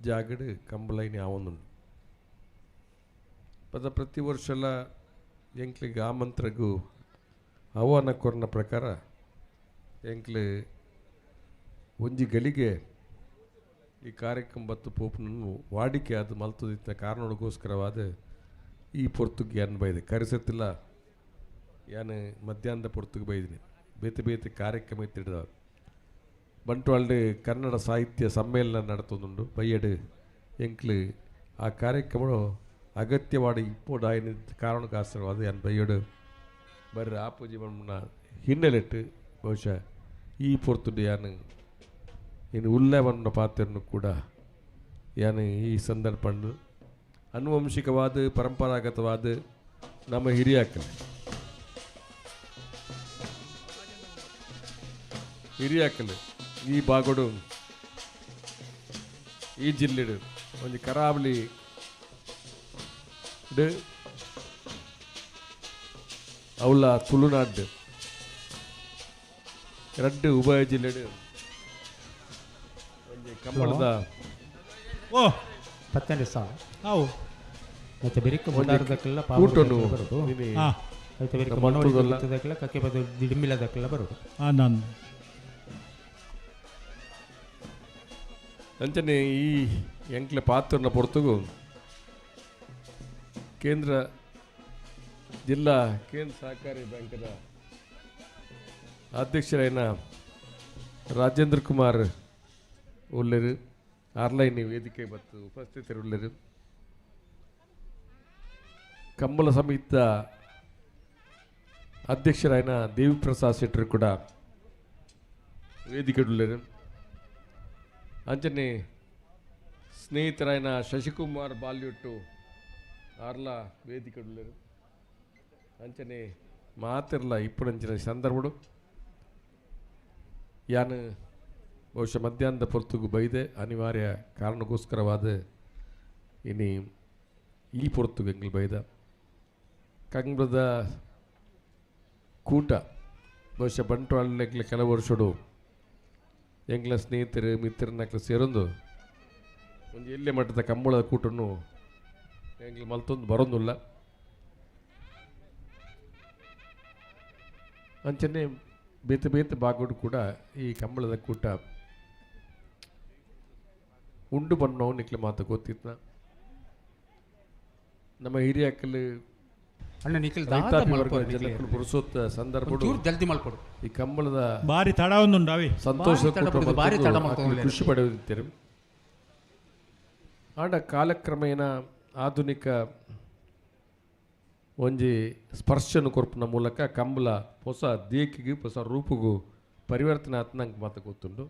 ಜಾಗಡ್ ಕಂಬಳೈನಿ ಆವೊಂದುಂಡು ಪದ ಪ್ರತಿ ವರ್ಷಲ ಎಂಕ್ಲಿಗೆ ಆಮಂತ್ರಗೂ ಆಹ್ವಾನ ಕೊರನ ಪ್ರಕಾರ ಎಂಕ್ಲು ಒಂಜಿ ಗಳಿಗೆ ಈ ಕಾರ್ಯಕ್ರಮ ಬತ್ತು ಪೋಪನನ್ನು ವಾಡಿಕೆ ಅದು ಮಲ್ತದಿತ್ತ ಕಾರಣಗೋಸ್ಕರವಾದ ಈ ಪೊರ್ತುಗೆ ಯಾನ್ ಬೈದೆ ಕರೆಸತ್ತಿಲ್ಲ ಯಾನು ಮಧ್ಯಾಹ್ನದ ಪೊರ್ತುಗೆ ಬೈದಿನಿ ಬೇತೆ ಕಾರ್ಯಕ್ರಮ ಇತ್ತಿಡ್ದ ಬಂಟ್ವಾಳ್ಡ್ ಕನ್ನಡ ಸಾಹಿತ್ಯ ಸಮ್ಮೇಳನ ನಡತೊಂದುಂಡು ಬಯ್ಯಡ್ ಎಂಕ್ಲು ಆ ಕಾರ್ಯಕ್ರಮ ಅಗತ್ಯವಾದ ಇಪ್ಪೋಡು ಆಯ್ನ ಕಾರಣಕ್ಕಾಸ್ತ್ರವಾದ ಯಾನ್ ಬಯ್ಯಡು ಬರ್ರಿ ಆಪೂಜಿ ಬಣ್ಣ ಹಿನ್ನೆಲೆಟ್ಟು ಬಹುಶಃ ಈ ಪೊರ್ತುಡು ಯಾನು ಇನ್ನು ಉಲ್ಲೇವನ್ನ ಪಾತ್ರನು ಕೂಡ ಯಾನು ಈ ಸಂದರ್ಭ ಅನುವಂಶಿಕವಾದ ಪರಂಪರಾಗತವಾದ ನಮ್ಮ ಹಿರಿಯಾಕಲೆ ಈ ಬಾಗೋಡು ಈ ಜಿಲ್ಲೆಡು ಒಂದು ಕರಾವಳಿ ಅವಳ ತುಳುನಾಡು ಎರಡು ಉಭಯ ಜಿಲ್ಲೆಡು ಒಂದು ಕಂಬಳದ ಓ 12 ಸಾಲು ಅವು ಮತ್ತೆ ಬೆರಿಕ ಬಂದಾರದಕ್ಕೆಲ್ಲ ಕೂಟನು ಬರೋದು ಹಾಂ ಆಯ್ತು ಬೆರಿಕ ಮನೋರಿದಕ್ಕೆಲ್ಲ ಕಕ್ಕೆ ಬದು ದಿಡಿಮಿಲದಕ್ಕೆಲ್ಲ ಬರೋದು ನಾನು ಅಂಚನೆ ಈ ಎಂಕ್ಲೆ ಪಾತ್ರನ ಪೊರ್ತುಗು ಜಿಲ್ಲಾ ಕೇಂದ್ರ ಸಹಕಾರಿ ಬ್ಯಾಂಕದ ಅಧ್ಯಕ್ಷರಾಯಿನ ರಾಜೇಂದ್ರ ಕುಮಾರ್ ಉಳ್ಳರು ಆರ್ಲೈನ್ ವೇದಿಕೆ ಮತ್ತು ಉಪಸ್ಥಿತರುಳ್ಳರು ಕಂಬಳ ಸಮಿತ ಅಧ್ಯಕ್ಷರಾಯನ ದೇವಿ ಪ್ರಸಾದ್ ಶೆಟ್ಟರು ಕೂಡ ವೇದಿಕೆಡುಳ್ಳರು. ಅಂಚನೆ ಸ್ನೇಹಿತರಾಯನ ಶಶಿಕುಮಾರ್ ಬಾಲ್ಯೊಟ್ಟು ಆರ್ಲ ವೇದಿಕೆಡುಳ್ಳರು. ಅಂಚನೆ ಮಾತಿರಲ ಇಪ್ಪಡಂಚಿನ ಸಂದರ್ಭಡು ಯಾನು ಬಹುಶಃ ಮಧ್ಯಾಹ್ನದ ಪೊರ್ತುಗು ಬೈದೆ ಅನಿವಾರ್ಯ ಕಾರಣಕ್ಕೋಸ್ಕರವಾದ ಇನಿ ಈ ಪೊರ್ತುಗು ಎಂಗ್ಲು ಬೈದ ಕಂಗ್ಳದ ಕೂಟ ಬಹುಶಃ ಬಂಟ್ವಾಳಕ್ಕೆ ಕೆಲವು ವರ್ಷಡು ಎಂಗ್ಲ ಸ್ನೇಹಿತರು ಮಿತ್ರನಕ್ಲು ಸೇರೊಂದು ಒಂದು ಎಲ್ಲೆ ಮಟ್ಟದ ಕಂಬಳದ ಕೂಟನ್ನು ಎಂಗ್ಲು ಮಲ್ತೊಂದು ಬರೋದಿಲ್ಲ. ಅಂಚನೆ ಬೇತೆ ಬೇತೆ ಬಾಗೋಡು ಕೂಡ ಈ ಕಂಬಳದ ಕೂಟ ಉಂಡು ಬಣ್ಣವು ನಿಕ್ಲೆ ಮಾತು ಗೊತ್ತಿತ್ನ ನಮ್ಮ ಹಿರಿಯಕ್ಕಲು ಪುರುಸೋತ್ತ ಸಂದರ್ಭ ಜಲ್ದಿ ಮಾಡ್ಕೊಡು. ಈ ಕಂಬಳದ ಬಾರಿ ತಡ ಒಂದುಂಡಾವಿ ಸಂತೋಷ ಖುಷಿ ಪಡೆಯುತ್ತಾರೆ. ಆಡ ಕಾಲಕ್ರಮೇಣ ಆಧುನಿಕ ಒಂಜಿ ಸ್ಪರ್ಶನ ಕೊರ್ಪನ ಮೂಲಕ ಕಂಬಳ ಹೊಸ ದೇಕಿಗೆ ಹೊಸ ರೂಪಗೂ ಪರಿವರ್ತನೆ ಆತನಂಗೆ ಮಾತು ಗೊತ್ತುಂಡು.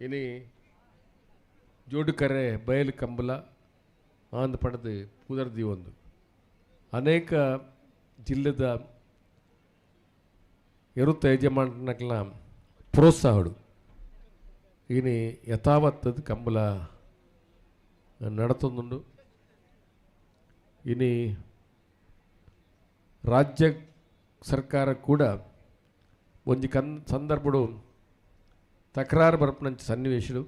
ಇನಿ ಜೋಡುಕರೆ ಬಯಲು ಕಂಬಳ ಆಂದು ಪಡೆದು ಕುದರ್ದಿ ಒಂದು ಅನೇಕ ಜಿಲ್ಲೆದ ಎರುತ್ತ ಯಜಮಾನಕ್ಲ ಪ್ರೋತ್ಸಾಹಡು ಇನಿ ಯಥಾವತ್ತದ ಕಂಬಳ ನಡತೊಂದುಂಡು. ಇನಿ ರಾಜ್ಯ ಸರ್ಕಾರ ಕೂಡ ಒಂಜಿ ಸಂದರ್ಭಡು ತಕರಾರು ಬರಪನಂಚ ಸನ್ನಿವೇಶಡು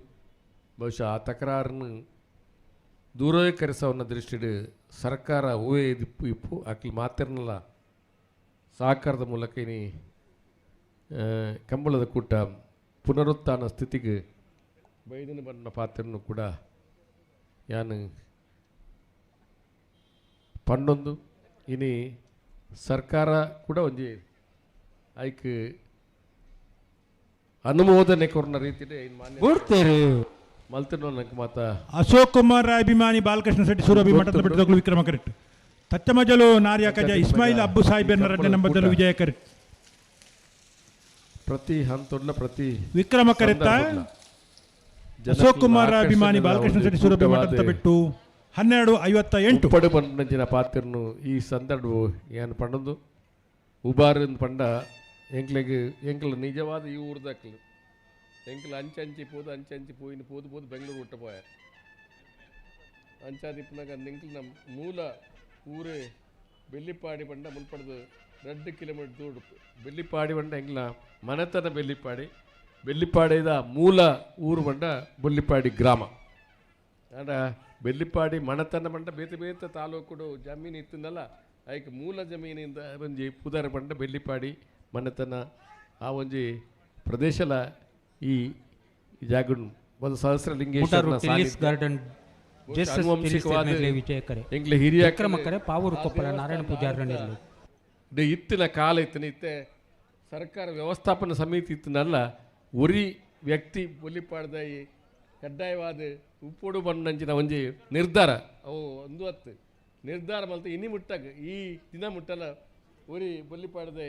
ಬಹುಶಃ ಆ ತಕರಾರನ್ನು ದೂರೀಕರಿಸವನ್ನ ದೃಷ್ಟಿಡು ಸರ್ಕಾರ ಹೂವೇ ಇಪ್ಪು ಇಪ್ಪು ಆಕಲಿ ಮಾತಿರ್ನಲ್ಲ ಸಹಕಾರದ ಮೂಲಕ ಇನಿ ಕಂಬಳದ ಕೂಟ ಪುನರುತ್ಥಾನ ಸ್ಥಿತಿಗೆ ಬೈದಿನ ಬಣ್ಣ ಪಾತ್ರನು ಕೂಡ ಯಾನು ಪಂಡೊಂದು ಇನಿ ಸರ್ಕಾರ ಕೂಡ ಒಂಜಿ ಐಕ್ ಅನುಮೋದನೆ ಕೊರ್ನ ರೀತಿಡೆ ಮಲ್ತಿನ ನಂಗೆ ಮಾತ ಅಶೋಕ್ ಕುಮಾರ್ ಅಭಿಮಾನಿ ಬಾಲಕೃಷ್ಣ ಶೆಟ್ಟಿ ಸೂರಭಿ ಮಠದ ಬಿಟ್ಟದಗಳು ವಿಕ್ರಮ ಕರೆಕ್ಟ್ ತಚ್ಚಮಜಲು ನಾರ್ಯ ಕಜ ಇಸ್ಮಾಯಿಲ್ ಅಬ್ಬು ಸಾಹಿಬೆರ್ನ ಎರಡನೇ ನಂಬರ್ದಲ್ಲಿ ವಿಜಯ ಕರೆಕ್ಟ್ ಪ್ರತಿ ಹಂತೊಡ್ಲ ಪ್ರತಿ ವಿಕ್ರಮ ಕರೆತ್ತ ಅಶೋಕ್ ಕುಮಾರ್ ಅಭಿಮಾನಿ ಬಾಲಕೃಷ್ಣ ಶೆಟ್ಟಿ ಸೂರಭಿ ಮಠದ ಬಿಟ್ಟು 12:58 ಪಡು ಪಂಡಿನ ಪಾತ್ರನು ಈ ಸಂದರ್ಭ ಏನು ಪಂಡದು ಉಬಾರನ್ ಪಂಡ ಎಂಕ್ಲ ನಿಜವಾದ ಈ ಊರ್ದಕ್ಲು ಎಂಕ್ಲ ಅಂಚಿ ಪೋಯಿನ ಪೋದು ಬೆಂಗಳೂರು ಹುಟ್ಟ ಪೋಯ ಅಂಚಾದಿಪ್ಪನಾಗ ಎಂಕ್ಲ ನಮ್ಮ ಮೂಲ ಊರೇ ಬೆಳ್ಳಿಪಾಡಿ ಪಂಡ ಮುಲ್ಪಡ್ದು 2 ಕಿಲೋಮೀಟರ್ ದೂರ ಬೆಳ್ಳಿಪಾಡಿ ಪಂಡ ಎಂಕ್ಲ ಮನೆತನ ಬೆಳ್ಳಿಪಾಡಿದ ಮೂಲ ಊರು ಪಂಡ ಬೊಳ್ಳಿಪಾಡಿ ಗ್ರಾಮ ಆಡ ಬೆಳ್ಳಿಪಾಡಿ ಮಣತನ ಪಂಡ ಬೇತೆ ಬೇತೆ ತಾಲೂಕು ಜಮೀನು ಇತ್ತಂದಲ್ಲ ಅದಕ್ಕೆ ಮೂಲ ಜಮೀನಿಂದ ಒಂಜಿ ಪುದಾರ ಪಂಡ ಬೆಳ್ಳಿಪಾಡಿ ಮನೆತನ ಆ ಒಂಜಿ ಪ್ರದೇಶಲ ಈ ಜಾಗ ಒಂದು ಸಹಸ್ರಲಿಂಗೇಶ್ವರ ಎಂಗ್ಲ ಹಿರಿಯ ಪಾವೂರು ಕೊಪ್ಪಳ ನಾರಾಯಣ ಪೂಜಾರಿ ಇತ್ತಿನ ಕಾಲ ಇತ್ತೆ ಸರ್ಕಾರ ವ್ಯವಸ್ಥಾಪನಾ ಸಮಿತಿ ಇತ್ತನಲ್ಲ ಒರಿ ವ್ಯಕ್ತಿ ಬೊಲಿಪಾಡ್ದ ಕಡ್ಡಾಯವಾದ ಉಪ್ಪೋಡು ಬಣ್ಣಂಚಿನ ಒಂಜಿ ನಿರ್ಧಾರ ಅವು ಒಂದು ಹತ್ತು ನಿರ್ಧಾರ ಮಲ್ತ ಇನಿ ಮುಟ್ಟಾಗ ಈ ದಿನ ಮುಟ್ಟಲ್ಲ ಒರಿ ಬೊಲ್ಲಿಪಾಡ್ದ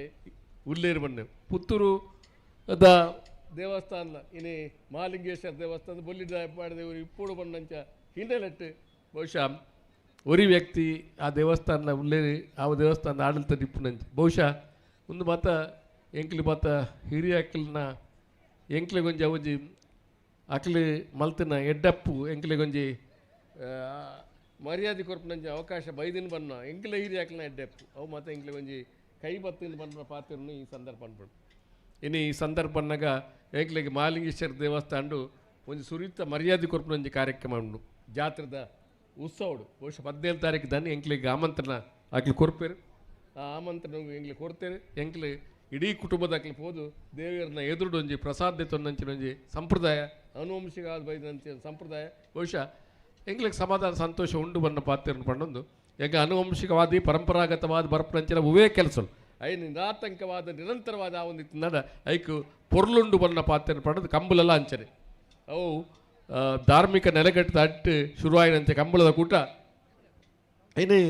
ಉಲ್ಲೇರು ಬಣ್ಣ ಪುತ್ತೂರು ದ ದೇವಸ್ಥಾನ ಇನಿ ಮಹಾಲಿಂಗೇಶ್ವರ ದೇವಸ್ಥಾನ ಬೊಲ್ಲಿ ಪಾಡಿದ ಇವರು ಇಪ್ಪೋಡು ಬಣ್ಣಂಚ ಹಿಂಡೆಲಟ್ಟು ಬಹುಶಃ ಒರಿ ವ್ಯಕ್ತಿ ಆ ದೇವಸ್ಥಾನ ಉಲ್ಲೇರಿ ಆ ದೇವಸ್ಥಾನ ಆಡಳಿತ ನಿಪ್ಪುನಂಚ ಬಹುಶಃ ಒಂದು ಮಾತ ಎಂಕ್ಲಿ ಮಾತ ಹಿರಿಯ ಅಕ್ಕಲ್ನ ಎಂಕ್ಲಿಗೊಂಜಿ ಅವಜಿ ಅಕ್ಲಿ ಮಲ್ತಿನ ಎಡ್ಡಪ್ಪು ಎಂಕ್ಲಿಗೊಂಜಿ ಮರ್ಯಾದೆ ಕೊರ್ಪನಂಜಿ ಅವಕಾಶ ಬೈದಿನ ಬಣ್ಣ ಎಂಕ್ಲ ಹಿರಿಯ ಅಕ್ಲಿನ ಎಡ್ಡಪ್ಪು ಅವು ಮಾತ ಎಂಕ್ಲಿಗೊಂಜಿ ಕೈ ಬತ್ತಿನ ಬಣ್ಣ ಪಾತ್ರನು ಈ ಸಂದರ್ಭ ಅನ್ಬಿಡು ಇನ್ನು ಈ ಸಂದರ್ಭ ಅನ್ನಗ ಎಂಕ್ಲಿಗೆ ಮಹಾಲಿಂಗೇಶ್ವರ ದೇವಸ್ಥಾನ ಒಂದು ಸುರಿತ ಮರ್ಯಾದೆ ಕೊರ್ಪನಂಜಿ ಕಾರ್ಯಕ್ರಮ ಉಂಡು ಜಾತ್ರದ ಉತ್ಸವಡು ಬಹುಶಃ 17 ತಾರೀಕು ದಾನಿ ಎಂಕ್ಲಿಗೆ ಆಮಂತ್ರಣ ಆಗ್ಲಿ ಕೊರ್ಪೇರು ಆ ಆಮಂತ್ರಣ ಎಂಗ್ಲಿ ಕೊಡ್ತೇವೆ ಎಂಕ್ಲಿ ಇಡೀ ಕುಟುಂಬದ ಅಕ್ಲಿ ಹೋದು ದೇವಿಯರನ್ನ ಎದುರುಡು ಒಂಜಿ ಪ್ರಸಾದ ತೊಂದಂಚಿನೊಂಜಿ ಸಂಪ್ರದಾಯ ಅನುವಂಶಿಕ ಬೈದಂತ ಸಂಪ್ರದಾಯ ಬಹುಶಃ ಎಂಗ್ಲಿಗೆ ಸಮಾಧಾನ ಸಂತೋಷ ಉಂಡು ಬಣ್ಣ ಪಾತ್ರನ್ನು ಪಂಡೊಂದು ಎಂಗ ಅನುವಂಶಿಕವಾದಿ ಪರಂಪರಾಗತವಾದ ಬರಪಂಚಿನ ಉವೇ ಕೆಲಸಲು ಐನು ನಿರಾತಂಕವಾದ ನಿರಂತರವಾದ ಆ ಒಂದು ನಡ ಐಕು ಪೊರ್ಲುಂಡು ಬಣ್ಣ ಪಾತ್ರನ್ನು ಪಡೆದು ಕಂಬಲೆಲ್ಲ ಅಂಚನೆ ಅವು ಧಾರ್ಮಿಕ ನೆಲೆಗಟ್ಟದ ಅಟ್ಟು ಶುರುವಾಯಿನಂತೆ ಕಂಬಳದ ಕೂಟ ಐನೇ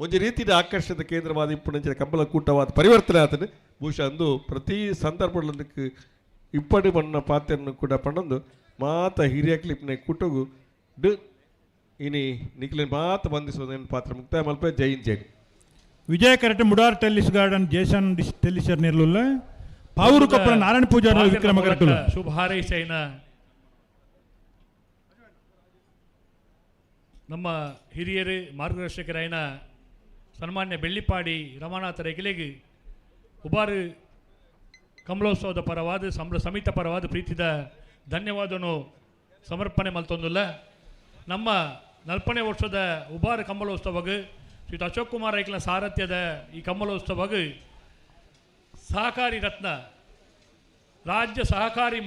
ಒಂದು ರೀತಿಯ ಆಕರ್ಷಣದ ಕೇಂದ್ರವಾದ ಇಪ್ಪುನಂಚಿನ ಕಂಬಳ ಕೂಟವಾದ ಪರಿವರ್ತನೆ ಆತನು ಬಹುಶಃ ಅಂದು ಪ್ರತಿ ಸಂದರ್ಭಕ್ಕೆ ಇಪ್ಪಡಿ ಬಣ್ಣ ಪಾತ್ರೆಯನ್ನು ಕೂಡ ಪಣ್ಣೊಂದು ಮಾತ ಹಿರಿಯ ಕ್ಲಿಪ್ನ ಕೂಟಗು ಇನಿ ನಿಖಿಲ ಮಾತ ಬಂಧಿಸೋದೇನು ಪಾತ್ರ ಮುಕ್ತಾಯ ಮಲ್ಪ ಜೈನ್ ಜೈನ್ ವಿಜಯ ಕರೆಕ್ಟ್ ಮುಡಾರ್ ಟೆಲ್ಲಿಸ್ ಗಾರ್ಡನ್ ಜೇಸನ್ ಟೆಲ್ಲಿಸರ್ ನಿರ್ಲುಲ್ಲ ಪಾವೂರು ಕೊಪ್ಪಳ ನಾರಾಯಣ ಪೂಜಾ ವಿಕ್ರಮ ಕರೆಕ್ಟ್ ಶುಭ ಹಾರೈಸೈನ ನಮ್ಮ ಹಿರಿಯರು ಮಾರ್ಗದರ್ಶಕರಾಯಿನ ಸನ್ಮಾನ್ಯ ಬೆಳ್ಳಿಪಾಡಿ ರಮಾನಾಥ ರೆಗಿಲೆಗೆ ಉಬಾರು ಕಮಲೋತ್ಸವದ ಪರವಾದ ಸಮಿತ ಪರವಾದ ಪ್ರೀತಿದ ಧನ್ಯವಾದನು ಸಮರ್ಪಣೆ ಮಲ್ತೊಂದಿಲ್ಲ ನಮ್ಮ 40ನೇ ವರ್ಷದ ಉಬಾರ ಕಮಲೋತ್ಸವಗೆ ಶ್ರೀ ಅಶೋಕ್ ಕುಮಾರ್ ರೈಕಲ ಸಾರಥ್ಯದ ಈ ಕಮಲೋತ್ಸವಗೆ ಸಹಕಾರಿ ರತ್ನ ರಾಜ್ಯ ಸಹಕಾರಿ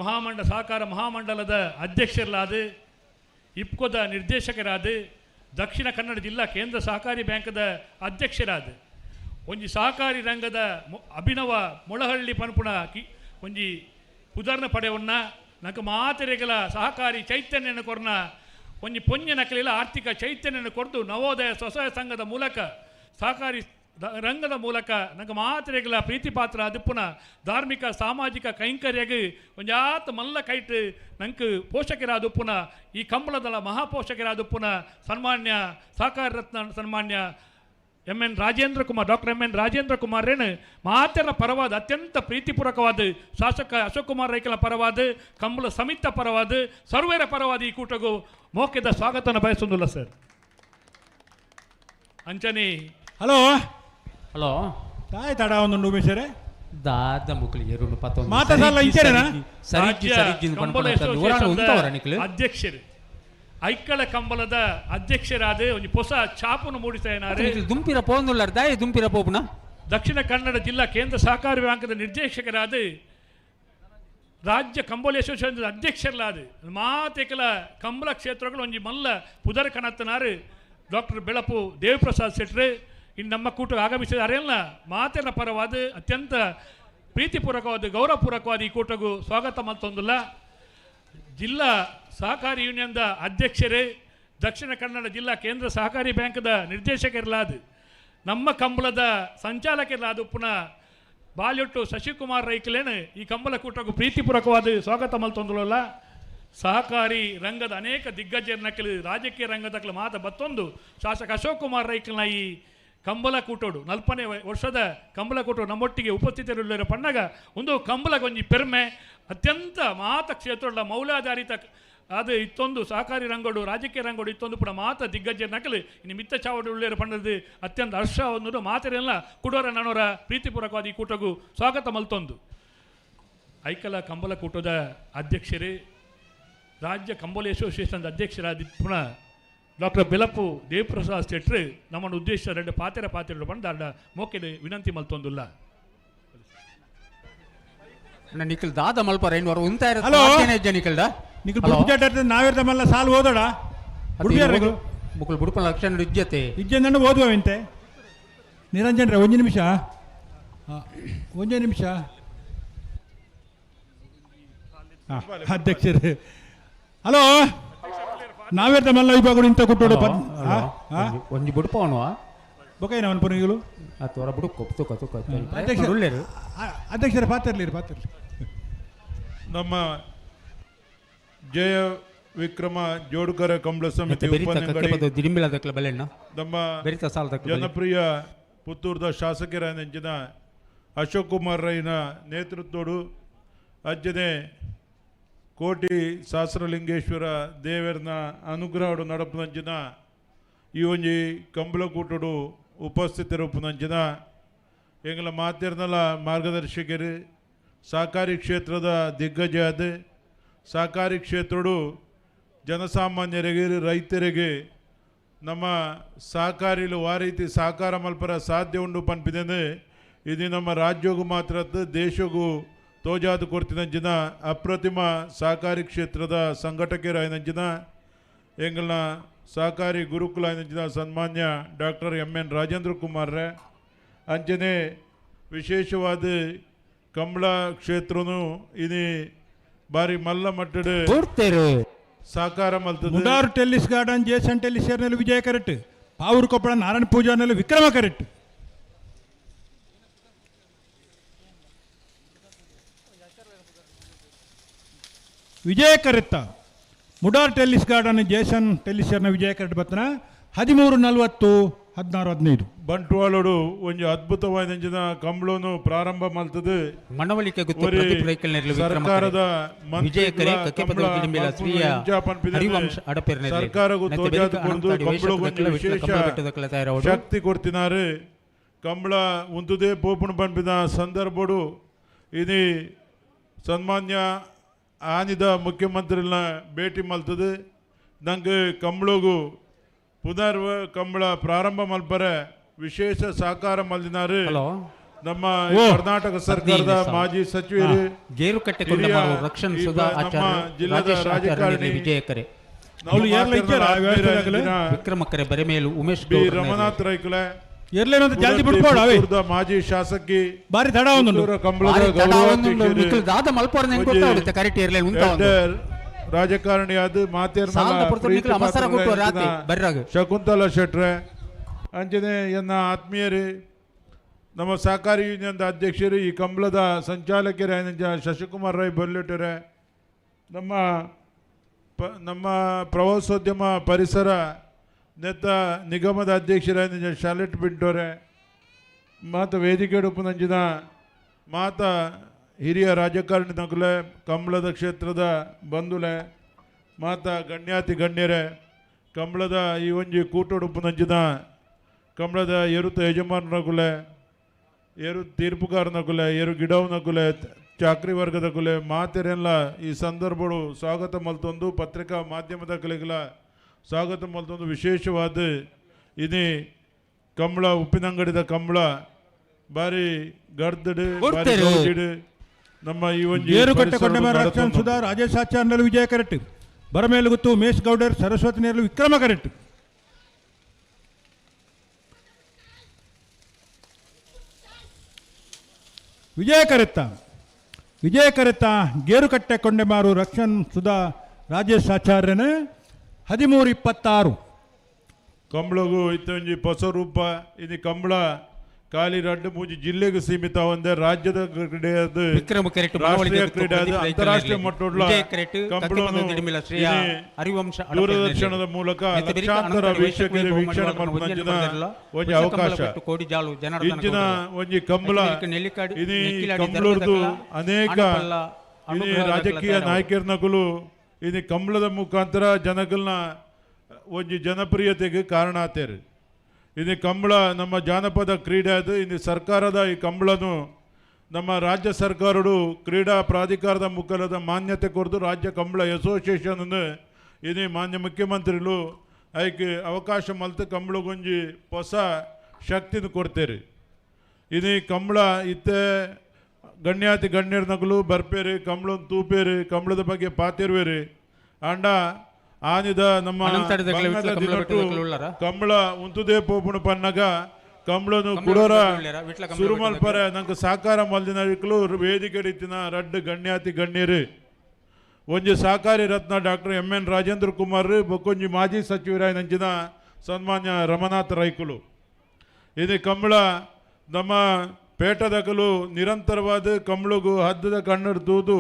ಸಹಕಾರ ಮಹಾಮಂಡಲದ ಅಧ್ಯಕ್ಷರಾದ ಇಪ್ಕೋದ ನಿರ್ದೇಶಕರಾದ ದಕ್ಷಿಣ ಕನ್ನಡ ಜಿಲ್ಲಾ ಕೇಂದ್ರ ಸಹಕಾರಿ ಬ್ಯಾಂಕದ ಅಧ್ಯಕ್ಷರಾದ ಒಂಜಿ ಸಹಕಾರಿ ರಂಗದ ಅಭಿನವ ಮೊಳಹಳ್ಳಿ ಪನ್ಪುಣ ಒಂಜಿ ಉದಾಹರಣೆ ಪಡೆಯವನ್ನ ನಕ ಮಾತೆರೆಗಳ ಸಹಕಾರಿ ಚೈತನ್ಯನ ಕೊರ್ನ ಒಂಜಿ ಪೊಂಜ ನಕಲಿಲ್ಲ ಆರ್ಥಿಕ ಚೈತನ್ಯನ ಕೊರ್ದು ನವೋದಯ ಸ್ವಸಹಾಯ ಸಂಘದ ಮೂಲಕ ಸಹಕಾರಿ ರಂಗದ ಮೂಲಕ ನಂಗೆ ಮಾತ್ರೆಗಳ ಪ್ರೀತಿ ಪಾತ್ರ ಅದುಪ್ಪುನ ಧಾರ್ಮಿಕ ಸಾಮಾಜಿಕ ಕೈಂಕರ್ಯಗೆ ಒಂಜಾತ್ ಮಲ್ಲ ಕೈಟ್ ನಂಗೆ ಪೋಷಕರಾದುಪ್ಪುನ ಈ ಕಂಬಳದ ಮಹಾಪೋಷಕರಾದುಪ್ಪುನ ಸನ್ಮಾನ್ಯ ಸಹಕಾರ ರತ್ನ ಸನ್ಮಾನ್ಯ ಡಾಕ್ಟರ್ ಎಂ ಎನ್ ರಾಜೇಂದ್ರ ಕುಮಾರೇನು ಮಾತೆರ ಪರವಾದ ಅತ್ಯಂತ ಪ್ರೀತಿಪೂರ್ವಕವಾದ ಶಾಸಕ ಅಶೋಕ್ ಕುಮಾರ್ ರೈಕಲ ಪರವಾದ ಕಂಬಳ ಸಮಿತ ಪರವಾದ ಸರ್ವೇರ ಪರವಾದ ಈ ಕೂಟಗೂ ಮೋಕೆದ ಸ್ವಾಗತನ ಬಯಸೋದಿಲ್ಲ ಸರ್ ಅಂಚನೆ ಹಲೋ ಹಲೋ ತಾಯ್ ತಡ ಒಂದು ಉಮೇಶರೇ ದಾದ ಮುಕ್ಲಿ ಎರುನು ಪತ್ತೊಂದು ಮಾತಾಡಲ್ಲ ಇಂಚೇನಾ ಅಧ್ಯಕ್ಷರು ಐಕ್ಕಳ ಕಂಬಳದ ಅಧ್ಯಕ್ಷರಾದ ಒಂದು ಹೊಸ ಚಾಪನ್ನು ಮೂಡಿಸ್ತಾರೆ ದುಂಪಿರ ಪೋಂದುಲ್ಲಾರ ದಾಯಿ ದುಂಪಿರ ಪೋಪುನ ದಕ್ಷಿಣ ಕನ್ನಡ ಜಿಲ್ಲಾ ಕೇಂದ್ರ ಸಹಕಾರಿ ಬ್ಯಾಂಕದ ನಿರ್ದೇಶಕರಾದ ರಾಜ್ಯ ಕಂಬಳ ಅಸೋಸಿಯೇಷನ್ ಅಧ್ಯಕ್ಷರಾದ ಮಾತೆಕಲ ಕಂಬಳ ಕ್ಷೇತ್ರಗಳು ಒಂಜಿ ಮಲ್ಲ ಪುದರ್ ಕಣತ್ತನಾರು ಡಾಕ್ಟರ್ ಬೆಳಪು ದೇವಪ್ರಸಾದ್ ಶೆಟ್ರು ಇನ್ನು ನಮ್ಮ ಕೂಟ ಆಗಮಿಸಿದಾರೆಲ್ಲ ಮಾತೆರ ಪರವಾದ ಅತ್ಯಂತ ಪ್ರೀತಿಪೂರ್ವಕವಾದ ಗೌರವಪೂರ್ವಕವಾದ ಈ ಕೂಟಗೂ ಸ್ವಾಗತ ಮತ್ತೊಂದಿಲ್ಲ ಜಿಲ್ಲಾ ಸಹಕಾರಿ ಯೂನಿಯನ್ದ ಅಧ್ಯಕ್ಷರೇ ದಕ್ಷಿಣ ಕನ್ನಡ ಜಿಲ್ಲಾ ಕೇಂದ್ರ ಸಹಕಾರಿ ಬ್ಯಾಂಕದ ನಿರ್ದೇಶಕರಿಲಾದ ನಮ್ಮ ಕಂಬಳದ ಸಂಚಾಲಕರಿಲಾದ ಪುನಃ ಬಾಲ್ಯೊಟ್ಟು ಶಶಿಕುಮಾರ್ ರೈಕಲೇನು ಈ ಕಂಬಳ ಕೂಟಗೂ ಪ್ರೀತಿಪೂರ್ವಕವಾದ ಸ್ವಾಗತ ಮಲ್ತೊಂದಲ್ಲ ಸಹಕಾರಿ ರಂಗದ ಅನೇಕ ದಿಗ್ಗಜರ ನಕಲು ರಾಜಕೀಯ ರಂಗದಕ್ಕಲು ಮಾತ ಬತ್ತೊಂದು ಶಾಸಕ ಅಶೋಕ್ ಕುಮಾರ್ ರೈಕಲ್ನ ಈ ಕಂಬಳ ಕೂಟೋಡು 40ನೇ ವರ್ಷದ ಕಂಬಳ ಕೂಟೋಡು ನಮ್ಮೊಟ್ಟಿಗೆ ಉಪಸ್ಥಿತರಿರುವ ಪಣ್ಣಗ ಒಂದು ಕಂಬಳಗೊಂಜಿ ಪೆರ್ಮೆ ಅತ್ಯಂತ ಮಾತ ಕ್ಷೇತ್ರದ ಮೌಲ್ಯಾಧಾರಿತ ಅದು ಇತ್ತೊಂದು ಸಹಕಾರಿ ರಂಗೋಡು ರಾಜಕೀಯ ರಂಗೋಡು ಇತ್ತೊಂದು ಪುನಃ ಮಾತ ದಿಗ್ಗಜ ನಕಲು ಇನ್ನು ಮಿತ್ತ ಚಾವಡಿ ಉಳ್ಳೇರ ಪಣ್ಣದು ಅತ್ಯಂತ ಹರ್ಷ ಅನ್ನೋದು ಮಾತೆರೆಲ್ಲ ಕುಡೋರ ನನವರ ಪ್ರೀತಿಪೂರ್ವಕವಾದ ಈ ಕೂಟಗೂ ಸ್ವಾಗತ ಮಲ್ತೊಂದು ಐಕಲ ಕಂಬಳ ಕೂಟದ ಅಧ್ಯಕ್ಷರೇ ರಾಜ್ಯ ಕಂಬಳ ಅಸೋಸಿಯೇಷನ್ ಅಧ್ಯಕ್ಷರಾದ ಪುನಃ ಡಾಕ್ಟರ್ ಬೆಳಪು ದೇವಪ್ರಸಾದ್ ಶೆಟ್ರು ನಮ್ಮನ್ನು ಉದ್ದೇಶ ಎರಡು ಪಾತ್ರೆಗಳು ಬಂದ ಮೋಕೆದು ವಿನಂತಿ ಮಲ್ತೊಂದಿಲ್ಲ ನಿಖಿಲ್ ದಾದ ಮಲ್ಪ ರೈನ್ವಾರ ಉಂತಾಯ ಹಲೋ ನಿಖಿಲ್ಡ ನಾವಿರ್ದ ಮಲ್ಲ ಸಾಲು ಓದೋಡ ಮುಕ್ಕಳು ಬುಡುಪ ಲಕ್ಷಣ ಇಜ್ಜತೆ ಇಜ್ಜೆಂದು ಓದುವಂತೆ ನಿರಂಜನ್ ರೇ ಒಂದು ನಿಮಿಷ ಅಧ್ಯಕ್ಷರೇ ಹಲೋ ನಾವಿರ್ದ ಮಲ್ಲ ವಿಭಾಗ ಇಂತ ಕುಟ್ಟೋಡು ಒಂಜಿ ಬುಡುಪ ಅವನುವ ಬೊಕೈನ ಅವನ ಪುನಿಗಳು ಅಥವಾ ಬುಡುಕು ಅಧ್ಯಕ್ಷರೇ ಪಾತ್ರರ್ಲಿ ನಮ್ಮ ಜಯ ವಿಕ್ರಮ ಜೋಡುಕರ ಕಂಬಳ ಸಮಿತಿ ನಮ್ಮ ಜನಪ್ರಿಯ ಪುತ್ತೂರದ ಶಾಸಕರಾದ ಅಶೋಕ್ ಕುಮಾರ್ ರೈನ ನೇತೃತ್ವಡು ಅಜ್ಜನೆ ಕೋಟಿ ಸಹಸ್ರಲಿಂಗೇಶ್ವರ ದೇವರನ ಅನುಗ್ರಹಡು ನಡಪುನಂಚಿನ ಈ ಒಂಜಿ ಕಂಬಳ ಕೂಟಡು ಉಪಸ್ಥಿತರುಪುನಂಚಿನ ಎಂಗಳ ಮಾತೆರ್ನಲ ಮಾರ್ಗದರ್ಶಕರು ಸಹಕಾರಿ ಕ್ಷೇತ್ರದ ದಿಗ್ಗಜ ಸಹಕಾರಿ ಕ್ಷೇತ್ರಡು ಜನಸಾಮಾನ್ಯರಿಗೆ ರೈತರಿಗೆ ನಮ್ಮ ಸಹಕಾರಿಲು ಆ ರೀತಿ ಸಹಕಾರ ಮಲ್ಪರ ಸಾಧ್ಯ ಉಂಡು ಪನ್ಪಿದೆ ಇದು ನಮ್ಮ ರಾಜ್ಯಗೂ ಮಾತ್ರ ದೇಶಗೂ ತೋಜಾದು ಕೊಡ್ತಿನಂಚಿನ ಅಪ್ರತಿಮ ಸಹಕಾರಿ ಕ್ಷೇತ್ರದ ಸಂಘಟಕರಾಯಿನಂಚಿನ ಎಂಗಳನ್ನ ಸಹಕಾರಿ ಗುರುಕುಲ ಆಯ್ನಂಚಿನ ಸನ್ಮಾನ್ಯ ಡಾಕ್ಟರ್ ಎಂ ಎನ್ ರಾಜೇಂದ್ರ ಕುಮಾರ್ರೆ ಅಂಚನೆ ವಿಶೇಷವಾದ ಕಂಬಳ ಕ್ಷೇತ್ರನು ಇನಿ ಬಾರಿ ಮಲ್ಲ ಮಟ್ಟದ ಸಹಕಾರ ಮಲ್ತದೆ ಮುಡಾರ್ ಟೆಲ್ಲಿಸ್ ಗಾರ್ಡನ್ ಜೇಸನ್ ಟೆಲ್ಲಿಸರ್ನಲ್ಲಿ ವಿಜಯ ಕರೆಕ್ಟ್ ಪಾವೂರು ಕೊಪ್ಪಳ ನಾರಾಯಣ ಪೂಜಾನಲ್ಲಿ ವಿಕ್ರಮ ಕರೆಕ್ಟ್. ವಿಜಯ ಕರೆತ್ತ ಮುಡಾರ್ ಟೆಲ್ಲಿಸ್ ಗಾರ್ಡನ್ ಜೇಸನ್ ಟೆಲ್ಲಿಸರ್ನ ವಿಜಯ ಕರೆಕ್ಟ್ ಬತ್ತನ 13:40 16:15 ಬಂಟ್ವಾಳೋಡು ಒಂದು ಅದ್ಭುತವಾದ ಕಂಬಳನು ಪ್ರಾರಂಭ ಮಾಡ್ತದೆ. ಮನವೊಲಿಕೆ ಗೊತ್ತು ಪ್ರದೀಪ್ ರೈಕಲ್ನಲ್ಲಿ ಸರ್ಕಾರದ ವಿಜಯ ಕರೆ ಕಕ್ಕೆಪದ ಗಿಡಂಬಿಲ ಶ್ರೀಯ ಹರಿವಂಶ ಅಡಪೆರ್ನೆ ಸರ್ಕಾರಗೂ ತೋಜಾದ ಕೊರ್ದು ಕಂಬಳಗೊಂದು ವಿಶೇಷ ಶಕ್ತಿ ಕೊಡ್ತಿನಾರು. ಕಂಬಳ ಉಂತುದೇ ಪೋಪುಣ ಪನ್ಪಿದ ಸಂದರ್ಭಡು ಇದು ಸನ್ಮಾನ್ಯ ಆನಿದ ಮುಖ್ಯಮಂತ್ರಿನ ಭೇಟಿ ಮಲ್ತದೆ. ನಂಗೆ ಕಂಬಳಗೂ ಪುನರ್ ಕಂಬಳ ಪ್ರಾರಂಭ ಮಲ್ಪರೆ ವಿಶೇಷ ಸಹಕಾರ ಮಲ್ದಿನಾರು. ನಮ್ಮ ಕರ್ನಾಟಕ ಸರ್ಕಾರದ ಮಾಜಿ ಸಚಿವರು ಗೇರುಕಟ್ಟೆ ರಕ್ಷಣ್ ಸುಧಾ ಜಿಲ್ಲಾದ ರಾಜಕಾರಣಿ ವಿಕ್ರಮ ಕರೆ ಬರೆಮೇಲು ಉಮೇಶ್ ರಮನಾಥ್ ರೈಕಲೆ ಮಾಜಿ ಶಾಸಕಿ ಬಾರಿ ತಡ ರಾಜಕಾರಣಿ ಅದು ಶಕುಂತಲಾ ಶೆಟ್ರೆ ಅಂಜನೆ ಎನ್ನ ಆತ್ಮೀಯರು, ನಮ್ಮ ಸಹಕಾರಿ ಯೂನಿಯನ್ ಅಧ್ಯಕ್ಷರು, ಈ ಕಂಬಳದ ಸಂಚಾಲಕರೇ ಶಶಿಕುಮಾರ್ ರೈ ಬೊಲ್ಲೆಟರೆ, ನಮ್ಮ ಪ್ರವಾಸೋದ್ಯಮ ಪರಿಸರ ನೆತ್ತ ನಿಗಮದ ಅಧ್ಯಕ್ಷರಾದ ಶಾಲೆಟ್ ಬಿಂಟೋರೆ, ಮಾತ ವೇದಿಕೆ ಉಪನಂಜಿನ ಮಾತ ಹಿರಿಯ ರಾಜಕಾರಣಿ ನಕಲೆ, ಕಂಬಳದ ಕ್ಷೇತ್ರದ ಬಂಧುಲೆ, ಮಾತ ಗಣ್ಯಾತಿ ಗಣ್ಯರೇ, ಕಂಬಳದ ಈ ಒಂಜಿ ಕೂಟೋಡು ಉಪನಂಜಿನ ಕಂಬಳದ ಏರುತ ಯಜಮಾನನಕುಲೆ, ಏರು ತೀರ್ಪುಗಾರನಕುಲೆ, ಏರು ಗಿಡವನಕುಲೆ, ಚಾಕ್ರಿ ವರ್ಗದ ಕುಲೆ ಮಾತೆರೆಲ್ಲ ಈ ಸಂದರ್ಭಗಳು ಸ್ವಾಗತ ಮಲ್ತೊಂದು ಪತ್ರಿಕಾ ಮಾಧ್ಯಮದ ಕಲೆಗಳ ಸ್ವಾಗತ ಮಲ್ತೊಂದು ವಿಶೇಷವಾದ ಇನಿ ಕಂಬಳ ಉಪ್ಪಿನಂಗಡಿದ ಕಂಬಳ ಬಾರಿ ಗರ್ದಡು ನಮ್ಮ ಈ ಒಂದು ಸುಧಾ ರಾಜೇಶ್ ಆಚಾರ್ಯರು ವಿಜಯ ಕರೆಕ್ಟ್ ಬರಮೇಲು ಗೊತ್ತು ಉಮೇಶ್ ಗೌಡರ್ ಸರಸ್ವತಿ ನೇರಲು ವಿಕ್ರಮ ಕರೆಕ್ಟ್. ವಿಜಯ ಕರೆತ್ತ ಗೇರುಕಟ್ಟೆ ಕೊಂಡೆಮಾರು ರಕ್ಷಣ್ ಸುಧಾ ರಾಜೇಶ್ ಆಚಾರ್ಯನ 13:26 ಕಂಬಳಗೂ ಇತ್ತೊಂಜಿ ಹೊಸ ರೂಪ. ಇದು ಕಂಬಳ ಖಾಲಿ ರಡ್ಡು ಮೂಜಿ ಜಿಲ್ಲೆಗೆ ಸೀಮಿತ ಒಂದೇ ರಾಜ್ಯದ ಕ್ರೀಡೆ ಅದು, ರಾಷ್ಟ್ರೀಯ ಕ್ರೀಡೆ ಅದು, ಅಂತಾರಾಷ್ಟ್ರೀಯ ಮಟ್ಟದ ದೂರದರ್ಶನದ ಮೂಲಕ ಲಕ್ಷಾಂತರ ವೀಕ್ಷಕರಿಗೆ ವೀಕ್ಷಣೆ ಮಾಡಿದ ಒಂದು ಅವಕಾಶ. ಇಂಚಿನ ಒಂದು ಕಂಬಳ ಇದು ಕಂಬಳೂರ್ದು ಅನೇಕ ರಾಜಕೀಯ ನಾಯಕರನಗಳು ಇದು ಕಂಬಳದ ಮುಖಾಂತರ ಜನಗಳನ್ನ ಒಂದು ಜನಪ್ರಿಯತೆಗೆ ಕಾರಣ ಆತೇರಿ. ಇದು ಕಂಬಳ ನಮ್ಮ ಜಾನಪದ ಕ್ರೀಡೆ ಅದು. ಇದು ಸರ್ಕಾರದ ಈ ಕಂಬಳನು ನಮ್ಮ ರಾಜ್ಯ ಸರ್ಕಾರಡು ಕ್ರೀಡಾ ಪ್ರಾಧಿಕಾರದ ಮುಖಾಂತರ ಮಾನ್ಯತೆ ಕೊರದು ರಾಜ್ಯ ಕಂಬಳ ಅಸೋಸಿಯೇಷನ್ ಇದು ಮಾನ್ಯ ಮುಖ್ಯಮಂತ್ರಿಗಳು ಅದಕ್ಕೆ ಅವಕಾಶ ಮಲ್ತು ಕಂಬಳಗೊಂಜಿ ಹೊಸ ಶಕ್ತಿನ ಕೊಡ್ತೇರಿ. ಇದು ಕಂಬಳ ಇತ್ತೆ ಗಣ್ಯಾತಿ ಗಣ್ಯರ್ನಗಳು ಬರ್ಪೇರಿ, ಕಂಬಳ ತೂಪೇರಿ, ಕಂಬಳದ ಬಗ್ಗೆ ಪಾತಿರ್ವೇರಿ ಅಂಡ ಆನಿದ ನಮ್ಮ ಕಂಬಳ ಉಂತುದೇ ಪೋಪುಣ ಪನ್ನಗ ಕಂಬಳನು ಕುಡೋರ ಸುರುಮಲ್ಪರ ನಂಗೆ ಸಾಕಾರ ಮಲ್ದಿನಗಳು ವೇದಿಕೆ ಇತ್ತಿನ ರಡ್ಡು ಗಣ್ಯಾತಿ ಗಣ್ಯರು ಒಂಜಿ ಸಹಕಾರಿ ರತ್ನ ಡಾಕ್ಟರ್ MN ರಾಜೇಂದ್ರ ಕುಮಾರ್ ಬೊಕ್ಕೊಂಜಿ ಮಾಜಿ ಸಚಿವರಾಯ ನಂಚಿನ ಸನ್ಮಾನ್ಯ ರಮನಾಥ್ ರೈಕುಲು. ಇದು ಕಂಬಳ ನಮ್ಮ ಪೇಟದಕಲು ನಿರಂತರವಾದ ಕಂಬಳಗೂ ಹದ್ದದ ಕಣ್ಣರು ತೂದು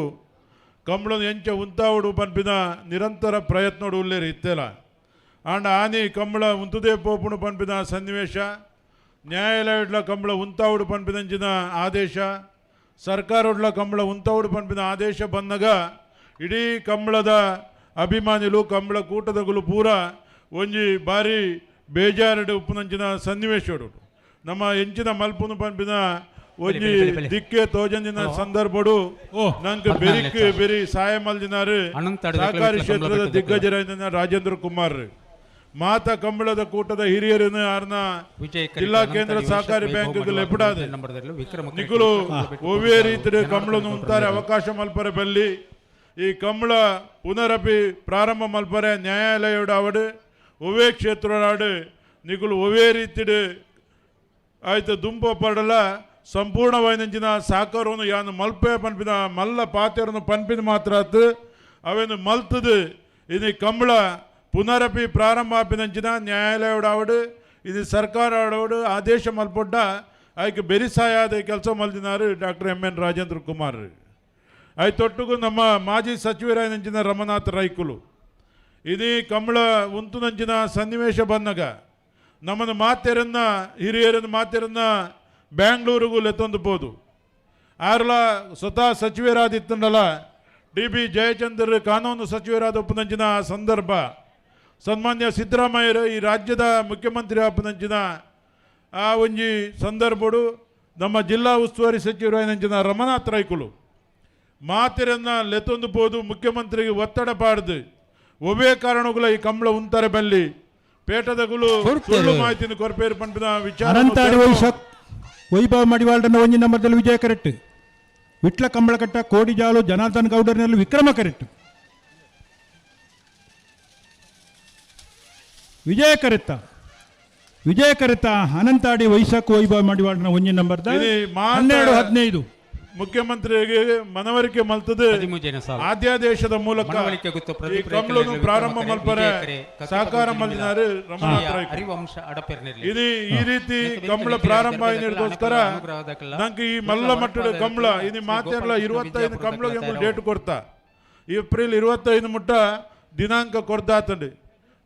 ಕಂಬಳದ ಎಂಚ ಉಂತಾವಡು ಪನ್ಪಿನ ನಿರಂತರ ಪ್ರಯತ್ನೋಡು ಉಲ್ಲೇರಿ ಇತ್ತೆಲ್ಲ ಆಂಡ ಆನಿ ಕಂಬಳ ಉಂತುದೇ ಪೋಪುಣು ಪನ್ಪಿನ ಸನ್ನಿವೇಶ, ನ್ಯಾಯಾಲಯಡ್ಲ ಕಂಬಳ ಉಂತಾವಡು ಪನ್ಪಿದಂಚಿನ ಆದೇಶ, ಸರ್ಕಾರಡ್ಲ ಕಂಬಳ ಉಂತಾವಡು ಪನ್ಪಿನ ಆದೇಶ ಬಂದಾಗ ಇಡೀ ಕಂಬಳದ ಅಭಿಮಾನಿಗಳು ಕಂಬಳ ಕೂಟದಗಳು ಪೂರ ಒಂಜಿ ಬಾರಿ ಬೇಜಾರಡು ಉಪ್ಪುನಂಚಿನ ಸನ್ನಿವೇಶಡು ನಮ್ಮ ಎಂಚಿನ ಮಲ್ಪುನು ಪನ್ಪಿನ ಒಂಜಿ ದಿಕ್ಕೆ ತೋಜಂದಿನ ಸಂದರ್ಭಡು ನಂಗೆ ಬೆರಿಕ್ ಬೆರಿ ಸಹಾಯ ಮಲ್ದಿನಾರು ಸಹಕಾರಿ ಕ್ಷೇತ್ರದ ದಿಗ್ಗಜರಾದ ರಾಜೇಂದ್ರ ಕುಮಾರ್ ಮಾತ ಕಂಬಳದ ಕೂಟದ ಹಿರಿಯರನ್ನು ಯಾರನ್ನ ಜಿಲ್ಲಾ ಕೇಂದ್ರ ಸಹಕಾರಿ ಬ್ಯಾಂಕ್ ಲೆಪಡಾದ ನಿಗುಲು ಒವ್ವೇ ರೀತಿ ಕಂಬಳನು ಉಂತಾರೆ ಅವಕಾಶ ಮಲ್ಪರೆ ಬಲ್ಲಿ ಈ ಕಂಬಳ ಪುನರಪಿ ಪ್ರಾರಂಭ ಮಲ್ಪರೆ ನ್ಯಾಯಾಲಯ ಅವಡು ಒವ್ವೇ ಕ್ಷೇತ್ರಡು ನಿಗುಲು ಒವ್ವೇ ರೀತಿ ಆಯ್ತು ದುಂಪ ಪಡಲ ಸಂಪೂರ್ಣವಾದ ಸಹಕಾರವನ್ನು ಯಾನು ಮಲ್ಪೆ ಪನ್ಪಿನ ಮಲ್ಲ ಪಾತ್ಯರನ್ನು ಪನ್ಪಿನ ಮಾತ್ರ ಆತು ಅವೇನು ಮಲ್ತದು ಇದು ಕಂಬಳ ಪುನರಪಿ ಪ್ರಾರಂಭ ಆಪಿನಂಚಿನ ನ್ಯಾಯಾಲಯ ಆವಡು ಇದು ಸರ್ಕಾರ ಆದೇಶ ಮಲ್ಪೊಡ್ಡ ಆಯ್ಕೆ ಬೆರಿಸಾಯಾದ ಕೆಲಸ ಮಲ್ದಿನಾರು ಡಾಕ್ಟರ್ MN ರಾಜೇಂದ್ರ ಕುಮಾರ್ ಆಯ್ತು ತೊಟ್ಟುಗು ನಮ್ಮ ಮಾಜಿ ಸಚಿವರಾಯನಂಚಿನ ರಮನಾಥ್ ರೈಕುಲು ಇದು ಕಂಬಳ ಉಂತುನಂಚಿನ ಸನ್ನಿವೇಶ ಬಂದಾಗ ನಮ್ಮನ್ನು ಮಾತೆರನ್ನ ಹಿರಿಯರನ್ನು ಮಾತೆರನ್ನ ಬ್ಯಾಂಗ್ಳೂರಿಗೂ ಲೆತ್ತೊಂದುಬೋದು ಆರ್ಲ ಸ್ವತಃ ಸಚಿವರಾದಿತ್ತಂಡಲ್ಲ DB ಜಯಚಂದ್ರ ಕಾನೂನು ಸಚಿವರಾದ ಉಪನಂಚಿನ ಸಂದರ್ಭ ಸನ್ಮಾನ್ಯ ಸಿದ್ದರಾಮಯ್ಯರು ಈ ರಾಜ್ಯದ ಮುಖ್ಯಮಂತ್ರಿ ಅಪ್ಪನಂಚಿನ ಆ ಒಂಜಿ ಸಂದರ್ಭಡು ನಮ್ಮ ಜಿಲ್ಲಾ ಉಸ್ತುವಾರಿ ಸಚಿವರಾಯನಂಚಿನ ರಮನಾಥ್ ರೈಕುಲು ಮಾತಿರನ್ನ ಲೆತ್ತೊಂದುಬೋದು ಮುಖ್ಯಮಂತ್ರಿಗೆ ಒತ್ತಡ ಪಾಡ್ದು ಒವೇ ಕಾರಣಗಳ ಈ ಕಂಬಳ ಉಂತಾರೆ ಬಲ್ಲಿ ಪೇಟದಗುಲು ಸುಳ್ಳು ಮಾಹಿತಿನ ಕೊರಪೇರು ಪಂಪಿನ ವಿಚಾರ ವೈಭವ ಮಡಿವಾಳರನ್ನ ಒಂಜಿ ನಂಬರ್ದಲ್ಲಿ ವಿಜಯ ಕರೆಕ್ಟ್ ವಿಟ್ಲ ಕಂಬಳಕಟ್ಟ ಕೋಡಿಜಾಲು ಜನಾರ್ದನ್ ಗೌಡರ್ನಲ್ಲಿ ವಿಕ್ರಮ ಕರೆಕ್ಟ್ ವಿಜಯ ಕರೆತ್ತ ಅನಂತಾಡಿ ವೈಶಾಖ ವೈಭವ ಮಡಿವಾಳನ ಒಂಜಿ ನಂಬರ್ದ 12-15 ಮುಖ್ಯಮಂತ್ರಿಗೆ ಮನವರಿಕೆ ಮಲ್ತದೆ ಆದ್ಯಾದೇಶದ ಮೂಲಕ ಈ ಕಂಬಳನ್ನು ಪ್ರಾರಂಭ ಮಲ್ಪರೆ ಸಾಕಾರ ಮಲ್ದಿನಾರು ರಮನಾಥ್ ಇದು ಈ ರೀತಿ ಕಂಬಳ ಪ್ರಾರಂಭ ಆಗಿರೋಸ್ಕರ ನಂಗೆ ಈ ಮಲ್ಲ ಮಟ್ಟದ ಕಂಬಳ ಇದು ಮಾತೆಲ್ಲ 25 ಕಂಬಳ ಡೇಟ್ ಕೊಡ್ತಾ ಏಪ್ರಿಲ್ 25 ಮುಟ್ಟ ದಿನಾಂಕ ಕೊಡ್ದಾತಂಡಿ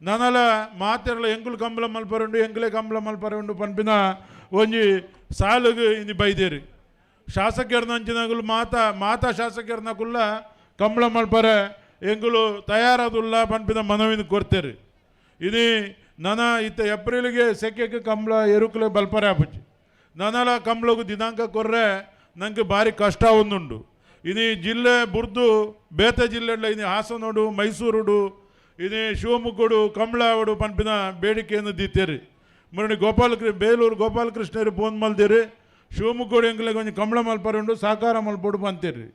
ನನಲ ಮಾತೆಲ್ಲ ಎಂಗುಲು ಕಂಬಳ ಮಲ್ಪರುಂಡು ಎಂಗುಲೆ ಕಂಬಳ ಮಲ್ಪರುಂಡು ಪನ್ಪಿನ ಒಂಜಿ ಸಾಲುಗು ಇದು ಬೈದೇರಿ ಶಾಸಕರ್ನಂಚಿನಗುಲು ಮಾತಾ ಶಾಸಕರ್ನಕುಲ್ಲ ಕಂಬಳ ಮಲ್ಪರೆ ಎಂಗುಲು ತಯಾರಾದುಲ್ಲ ಪನ್ಪಿನ ಮನವಿನ ಕೊಡ್ತೇರಿ ಇದು ನನ್ನ ಇತ್ತ ಏಪ್ರಿಲ್ಗೆ ಸೆಕೆಗೆ ಕಂಬಳ ಎರುಕಲೆ ಬಲ್ಪರೆ ಆಪುಜಿ ನನಲ ಕಂಬಳಗೂ ದಿನಾಂಕ ಕೊರ್ರೆ ನಂಗೆ ಭಾರಿ ಕಷ್ಟ ಒಂದುಂಡು ಇದು ಜಿಲ್ಲೆ ಬುರ್ದು ಬೇತೆ ಜಿಲ್ಲೆ ಇದು ಹಾಸನೋಡು ಮೈಸೂರುಡು ಇದು ಶಿವಮೊಗ್ಗಡು ಕಂಬಳಾವಡು ಪನ್ಪಿನ ಬೇಡಿಕೆಯನ್ನು ದೀತೇರಿ ಮುರಣಿ ಬೇಲೂರು ಗೋಪಾಲಕೃಷ್ಣರು ಫೋನ್ ಮಲ್ದೇರಿ ಶಿವಮೊಗ್ಗೋಡು ಎಂಗ್ಲಿಗೆ ಒಂದು ಕಂಬಳ ಮಲ್ಪರುಂಡು ಸಾಕಾರ ಮಲ್ಪೋಡು ಬಂತೇರಿ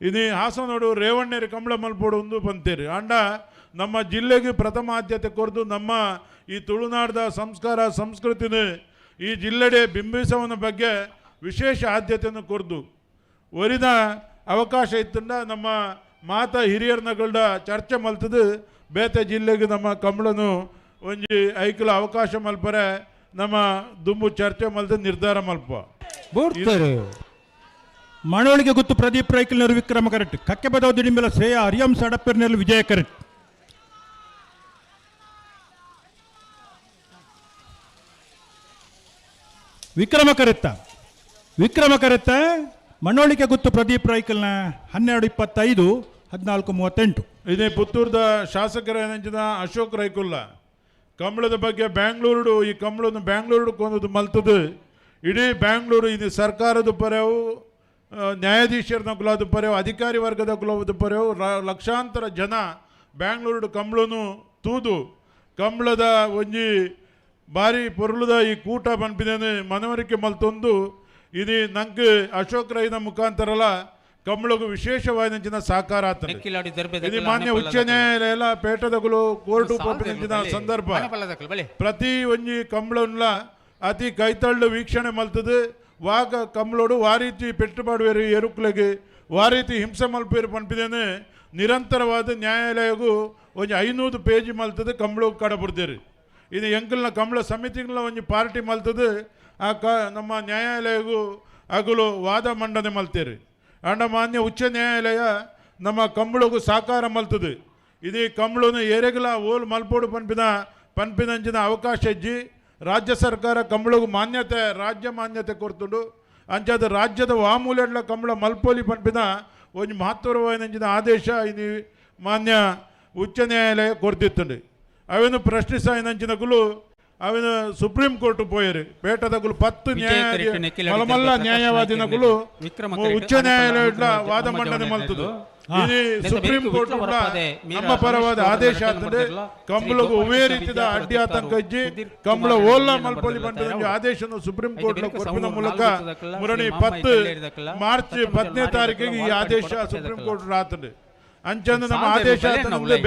ಇದು ಹಾಸನೋಡು ರೇವಣ್ಣೇರಿ ಕಂಬಳ ಮಲ್ಪೋಡು ಒಂದು ಬಂತೇರಿ ಅಂಡ ನಮ್ಮ ಜಿಲ್ಲೆಗೆ ಪ್ರಥಮ ಆದ್ಯತೆ ಕೊರೆದು ನಮ್ಮ ಈ ತುಳುನಾಡದ ಸಂಸ್ಕಾರ ಸಂಸ್ಕೃತಿನ ಈ ಜಿಲ್ಲೆಡೆ ಬಿಂಬಿಸುವನ ಬಗ್ಗೆ ವಿಶೇಷ ಆದ್ಯತೆಯನ್ನು ಕೊರೆದು ಒರಿದ ಅವಕಾಶ ಇತ್ತಂಡ ನಮ್ಮ ಮಾತಾ ಹಿರಿಯರ್ನಗಳ ಚರ್ಚೆ ಮಲ್ತದು ಬೇತೆ ಜಿಲ್ಲೆಗೆ ನಮ್ಮ ಕಂಬಳನು ಒಂಜಿ ಐಕಲ ಅವಕಾಶ ಮಲ್ಪರೆ ನಮ್ಮ ದುಂಬು ಚರ್ಚೆ ಮಲ್ದ ನಿರ್ಧಾರ ಮಲ್ಪ ಮಣೋಳಿಗೆ ಗೊತ್ತು ಪ್ರದೀಪ್ ರೈಕಲ್ನವರು ವಿಕ್ರಮ ಕರೆಕ್ಟ್ ಕಕ್ಕೆ ಬದವ ದಿಡಿಂಬೆಲ ಶ್ರೇಯ ಹರಿಯಂಸ ಅಡಪ್ಪೆರ್ನಲ್ಲಿ ವಿಜಯ ಕರೆಕ್ಟ್ ವಿಕ್ರಮ ಕರೆತ್ತ ಮಣೋಳಿಗೆ ಗೊತ್ತು ಪ್ರದೀಪ್ ರೈಕಲ್ನ 12:25 14:38 ಇದೇ ಪುತ್ತೂರದ ಶಾಸಕರ ಅಶೋಕ್ ರೈಕುಲ್ಲ ಕಂಬಳದ ಬಗ್ಗೆ ಬ್ಯಾಂಗ್ಳೂರು ಈ ಕಂಬಳನ್ನು ಬ್ಯಾಂಗ್ಳೂರು ಕೊಂದು ಮಲ್ತದು ಇಡೀ ಬ್ಯಾಂಗ್ಳೂರು ಇದು ಸರ್ಕಾರದ ಪರ್ಯವು ನ್ಯಾಯಾಧೀಶರನ ಕುಲದ ಪರ್ಯವು ಅಧಿಕಾರಿ ವರ್ಗದ ಕುಲದ ಪರ್ಯವು ಲಕ್ಷಾಂತರ ಜನ ಬ್ಯಾಂಗ್ಳೂರು ಕಂಬಳನು ತೂದು ಕಂಬಳದ ಒಂಜಿ ಭಾರಿ ಪೊರ್ಲುದ ಈ ಕೂಟ ಪನ್ಪಿದೇನೆ ಮನವರಿಕೆ ಮಲ್ತೊಂದು ಇದು ನಂಗೆ ಅಶೋಕ್ ರೈನ ಮುಖಾಂತರಲ್ಲ ಕಂಬಳಗೂ ವಿಶೇಷವಾದ ಸಾಕಾರ ಆಗ್ತದೆ ಇದು ಮಾನ್ಯ ಉಚ್ಚ ನ್ಯಾಯಾಲಯ ಪೇಟದಗುಲು ಕೋರ್ಟು ಪಂಪಿನ ಸಂದರ್ಭ ಪ್ರತಿ ಒಂಜಿ ಕಂಬಳನ್ಲ ಅತಿ ಕೈತಳ್ಳು ವೀಕ್ಷಣೆ ಮಲ್ತದೆ ವಾಗ ಕಂಬಳೋಡು ವಾ ರೀತಿ ಪೆಟ್ಟುಪಾಡುವೇರು ಎರುಕ್ಲೆಗೆ ವಾ ರೀತಿ ಹಿಂಸೆ ಮಲ್ಪೇರು ಪಂಪಿದೇನೆ ನಿರಂತರವಾದ ನ್ಯಾಯಾಲಯಗೂ ಒಂಜಿ 500 ಪೇಜ್ ಮಲ್ತದೆ ಕಂಬಳಕ್ಕೆ ಕಡಬಿಡ್ದೇರಿ ಇದು ಎಂಕಲ್ನ ಕಂಬಳ ಸಮಿತಿಗಳ ಒಂಜಿ ಪಾರ್ಟಿ ಮಲ್ತದೆ ನಮ್ಮ ನ್ಯಾಯಾಲಯಗೂ ಅಗಲು ವಾದ ಮಂಡನೆ ಮಲ್ತೇರಿ ಅಂಡ ಮಾನ್ಯ ಉಚ್ಚ ನ್ಯಾಯಾಲಯ ನಮ್ಮ ಕಂಬಳಗೂ ಸಾಕಾರ ಮಲ್ತದೆ ಇದು ಕಂಬಳನು ಎರೆಗಲ ಓಲ್ ಮಲ್ಪೋಡು ಪನ್ಪಿನಂಚಿನ ಅವಕಾಶ ಇಜ್ಜಿ ರಾಜ್ಯ ಸರ್ಕಾರ ಕಂಬಳಗೂ ರಾಜ್ಯ ಮಾನ್ಯತೆ ಕೊಡ್ತುಂಡು ಅಂಚಾದ ರಾಜ್ಯದ ವಾಮೂಲೆಡ್ಲ ಕಂಬಳ ಮಲ್ಪೋಲಿ ಪನ್ಪಿನ ಒಂದು ಮಹತ್ವರವಾದ ಆದೇಶ ಇದು ಮಾನ್ಯ ಉಚ್ಚ ನ್ಯಾಯಾಲಯ ಕೊಡ್ತಿತ್ತುಂಡು ಅವೇನು ಪ್ರಶ್ನಿಸಿನಂಚಿನಗುಲು ಅವೇನು ಸುಪ್ರೀಂ ಕೋರ್ಟ್ ಪೋಯರು ಪೇಟದಗುಲು 10 ಮಲಮಲ್ಲ ನ್ಯಾಯವಾದಿನಗುಲು ಉಚ್ಚ ನ್ಯಾಯಾಲಯ ವಾದ ಮಂಡನೆ ಮಲ್ತದು ಇದು ಸುಪ್ರೀಂ ಕೋರ್ಟ್ ನಮ್ಮ ಪರವಾದ ಆದೇಶ ಆಗ್ತದೆ ಕಂಬಳಗೂ ಒವೇ ರೀತಿಯ ಅಡ್ಡಿ ಆತಂಕ ಇಜ್ಜಿ ಕಂಬಳ ಓಲ್ಲ ಮಲ್ಪಲ್ಲಿ ಬಂದ ಆದೇಶವನ್ನು ಸುಪ್ರೀಂ ಕೋರ್ಟ್ ಕೊಟ್ಟಿನ ಮೂಲಕ ಮುರಣಿ 10 ಮಾರ್ಚ್ 10ನೇ ತಾರೀಕಿಗೆ ಈ ಆದೇಶ ಸುಪ್ರೀಂ ಕೋರ್ಟ್ ಆತದೆ ಅಂಚಂದು ನಮ್ಮ ಆದೇಶ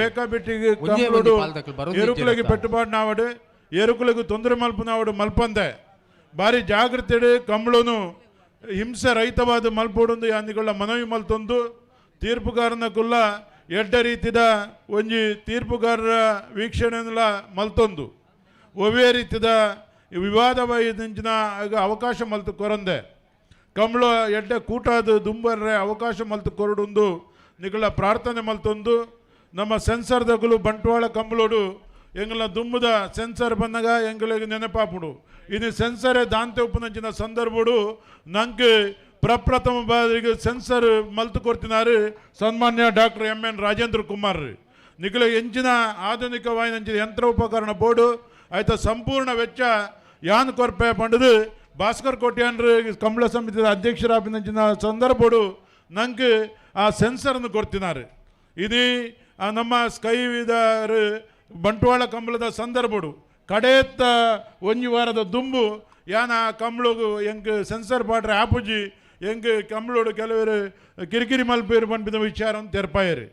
ಬೇಕಾಬಿಟ್ಟಿಗೆ ಕಂಬಳೋಡು ಎರುಕುಲಗಿ ಪೆಟ್ಟುಪಾಡು ನಾವಡು ಎರುಕುಲಗೂ ತೊಂದರೆ ಮಲ್ಪನಾವಡು ಮಲ್ಪಂದೆ ಭಾರಿ ಜಾಗೃತಿ ಕಂಬಳನು ಹಿಂಸೆ ರಹಿತವಾದ ಮಲ್ಪೋಡೊಂದು ಅಂದಿಗಳ ಮನವಿ ಮಲ್ತೊಂದು ತೀರ್ಪುಗಾರನಕುಲ್ಲ ಎಡ್ಡ ರೀತಿದ ಒಂಜಿ ತೀರ್ಪುಗಾರರ ವೀಕ್ಷಣೆಲ್ಲ ಮಲ್ತೊಂದು ಒವೇ ರೀತಿದ ವಿವಾದವಾಯಿನ ಅವಕಾಶ ಮಲ್ತು ಕೊರಂದೆ ಕಂಬಳ ಎಡ್ಡೆ ಕೂಟಾದ ದುಂಬರ್ರೆ ಅವಕಾಶ ಮಲ್ತು ಕೊರಡುಂದು ನಿಗಳ ಪ್ರಾರ್ಥನೆ ಮಲ್ತೊಂದು ನಮ್ಮ ಸೆನ್ಸರ್ದಗಳು ಬಂಟ್ವಾಳ ಕಂಬಳೋಡು ಎಂಗಳ ದುಂಬದ ಸೆನ್ಸರ್ ಬಂದಾಗ ಎಂಗಳಿಗೆ ನೆನಪಾಪುಡು ಇದು ಸೆನ್ಸರೇ ದಾಂತೆ ಉಪ್ಪುನಂಚಿನ ಸಂದರ್ಭಡು ನಂಗೆ ಪ್ರಪ್ರಥಮ ಬಾರಿಗೆ ಸೆನ್ಸರ್ ಮಲ್ತು ಕೊಡ್ತಿನಾರು ಸನ್ಮಾನ್ಯ ಡಾಕ್ಟರ್ MN ರಾಜೇಂದ್ರ ಕುಮಾರ್ ನಿಖಿಲ ಎಂಚಿನ ಆಧುನಿಕವಾದ ಯಂತ್ರ ಉಪಕರಣ ಬೋರ್ಡು ಆಯ್ತ ಸಂಪೂರ್ಣ ವೆಚ್ಚ ಯಾನ್ ಕೊರ್ಪೆ ಪಂಡದು ಭಾಸ್ಕರ್ ಕೋಟ್ಯಾನ್ರು ಕಂಬಳ ಸಮಿತಿ ಅಧ್ಯಕ್ಷರಾಪಿನ ಸಂದರ್ಭಡು ನಂಗೆ ಆ ಸೆನ್ಸರ್ನು ಕೊಡ್ತಿನಾರು ಇದು ನಮ್ಮ ಸ್ಕೈ ವಿದಾರು ಬಂಟ್ವಾಳ ಕಂಬಳದ ಸಂದರ್ಭಡು ಕಡೆಯತ್ತ ಒಂಜಿ ವಾರದ ದುಂಬು ಯಾನ ಕಂಬಳಗು ಎಂಗ್ ಸೆನ್ಸರ್ ಪಾಡ್ರೆ ಆಪುಜಿ ಎಂಗ್ ಕಂಬಳೋಡು ಕೆಲವರು ಕಿರಿಕಿರಿ ಮಲ್ಪೇರು ಪಂಪಿದ ವಿಚಾರ ತೆರ್ಪಾಯರು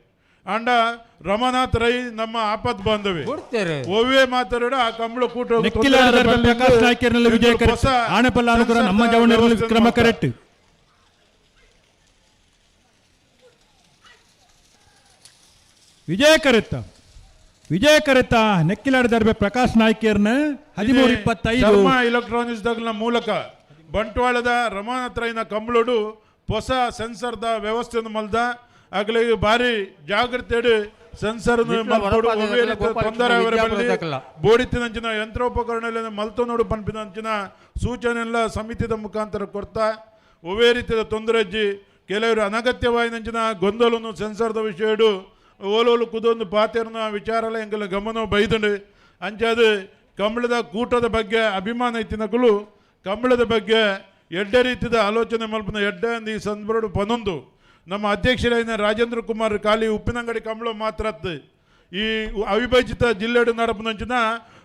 ಅಂಡ ರಮನಾಥ್ ರೈ ನಮ್ಮ ಆಪತ್ ಬಾಂಧವಿ ಒವ್ವೇ ಮಾತಾಡೋಡು ಆ ಕಂಬಳ ಕೂಟ ನಮ್ಮ ಕ್ರಮ ಕರೆಕ್ಟ್ ವಿಜಯ ಕರೆತ ನೆಕ್ಕಿಲಾಡದರ್ಬೆ ಪ್ರಕಾಶ್ ನಾಯ್ಕರ್ನ 13:25 ಇಲೆಕ್ಟ್ರಾನಿಕ್ಸ್ ದಾಗಲ ಮೂಲಕ ಬಂಟ್ವಾಳದ ರಮಾನಾಥ್ ರೈನ ಕಂಬಳೋಡು ಹೊಸ ಸೆನ್ಸರ್ದ ವ್ಯವಸ್ಥೆಯನ್ನು ಮಲ್ದ ಆಗಲಿಗೆ ಭಾರಿ ಜಾಗೃತಿ ಸೆನ್ಸರ್ ತೊಂದರೆ ಬೋಡಿತಿನಂಚಿನ ಯಂತ್ರೋಪಕರಣ ಮಲ್ತನೋಡು ಪಂಪಿನಂಚಿನ ಸೂಚನೆ ಎಲ್ಲ ಸಮಿತಿದ ಮುಖಾಂತರ ಕೊಡ್ತಾ ಒವೇ ರೀತಿಯ ತೊಂದರೆ ಅಜ್ಜಿ ಕೆಲವರು ಅನಗತ್ಯವಾಯಿನಂಚಿನ ಗೊಂದಲನ್ನು ಸೆನ್ಸರ್ದ ವಿಷಯಡು ಓಲೋಲು ಕುದೊಂದು ಪಾತೆರ್ನ ವಿಚಾರ ಎಲ್ಲ ಎಂಗೆಲ್ಲ ಗಮನ ಬೈದಂಡು ಅಂಚಾದು ಕಂಬಳದ ಕೂಟದ ಬಗ್ಗೆ ಅಭಿಮಾನ ಇತ್ತಿನಗಳು ಕಂಬಳದ ಬಗ್ಗೆ ಎಡ್ಡೆ ರೀತಿಯ ಆಲೋಚನೆ ಮಲ್ಪನ ಎಡ್ಡೆ ಈ ಸಂದರ್ಭ ಪನೊಂದು ನಮ್ಮ ಅಧ್ಯಕ್ಷರಾದ ರಾಜೇಂದ್ರ ಕುಮಾರ್ ಖಾಲಿ ಉಪ್ಪಿನಂಗಡಿ ಕಂಬಳ ಮಾತ್ರ ಈ ಅವಿಭಜಿತ ಜಿಲ್ಲೆಡು ನಡಪನಂಚಿನ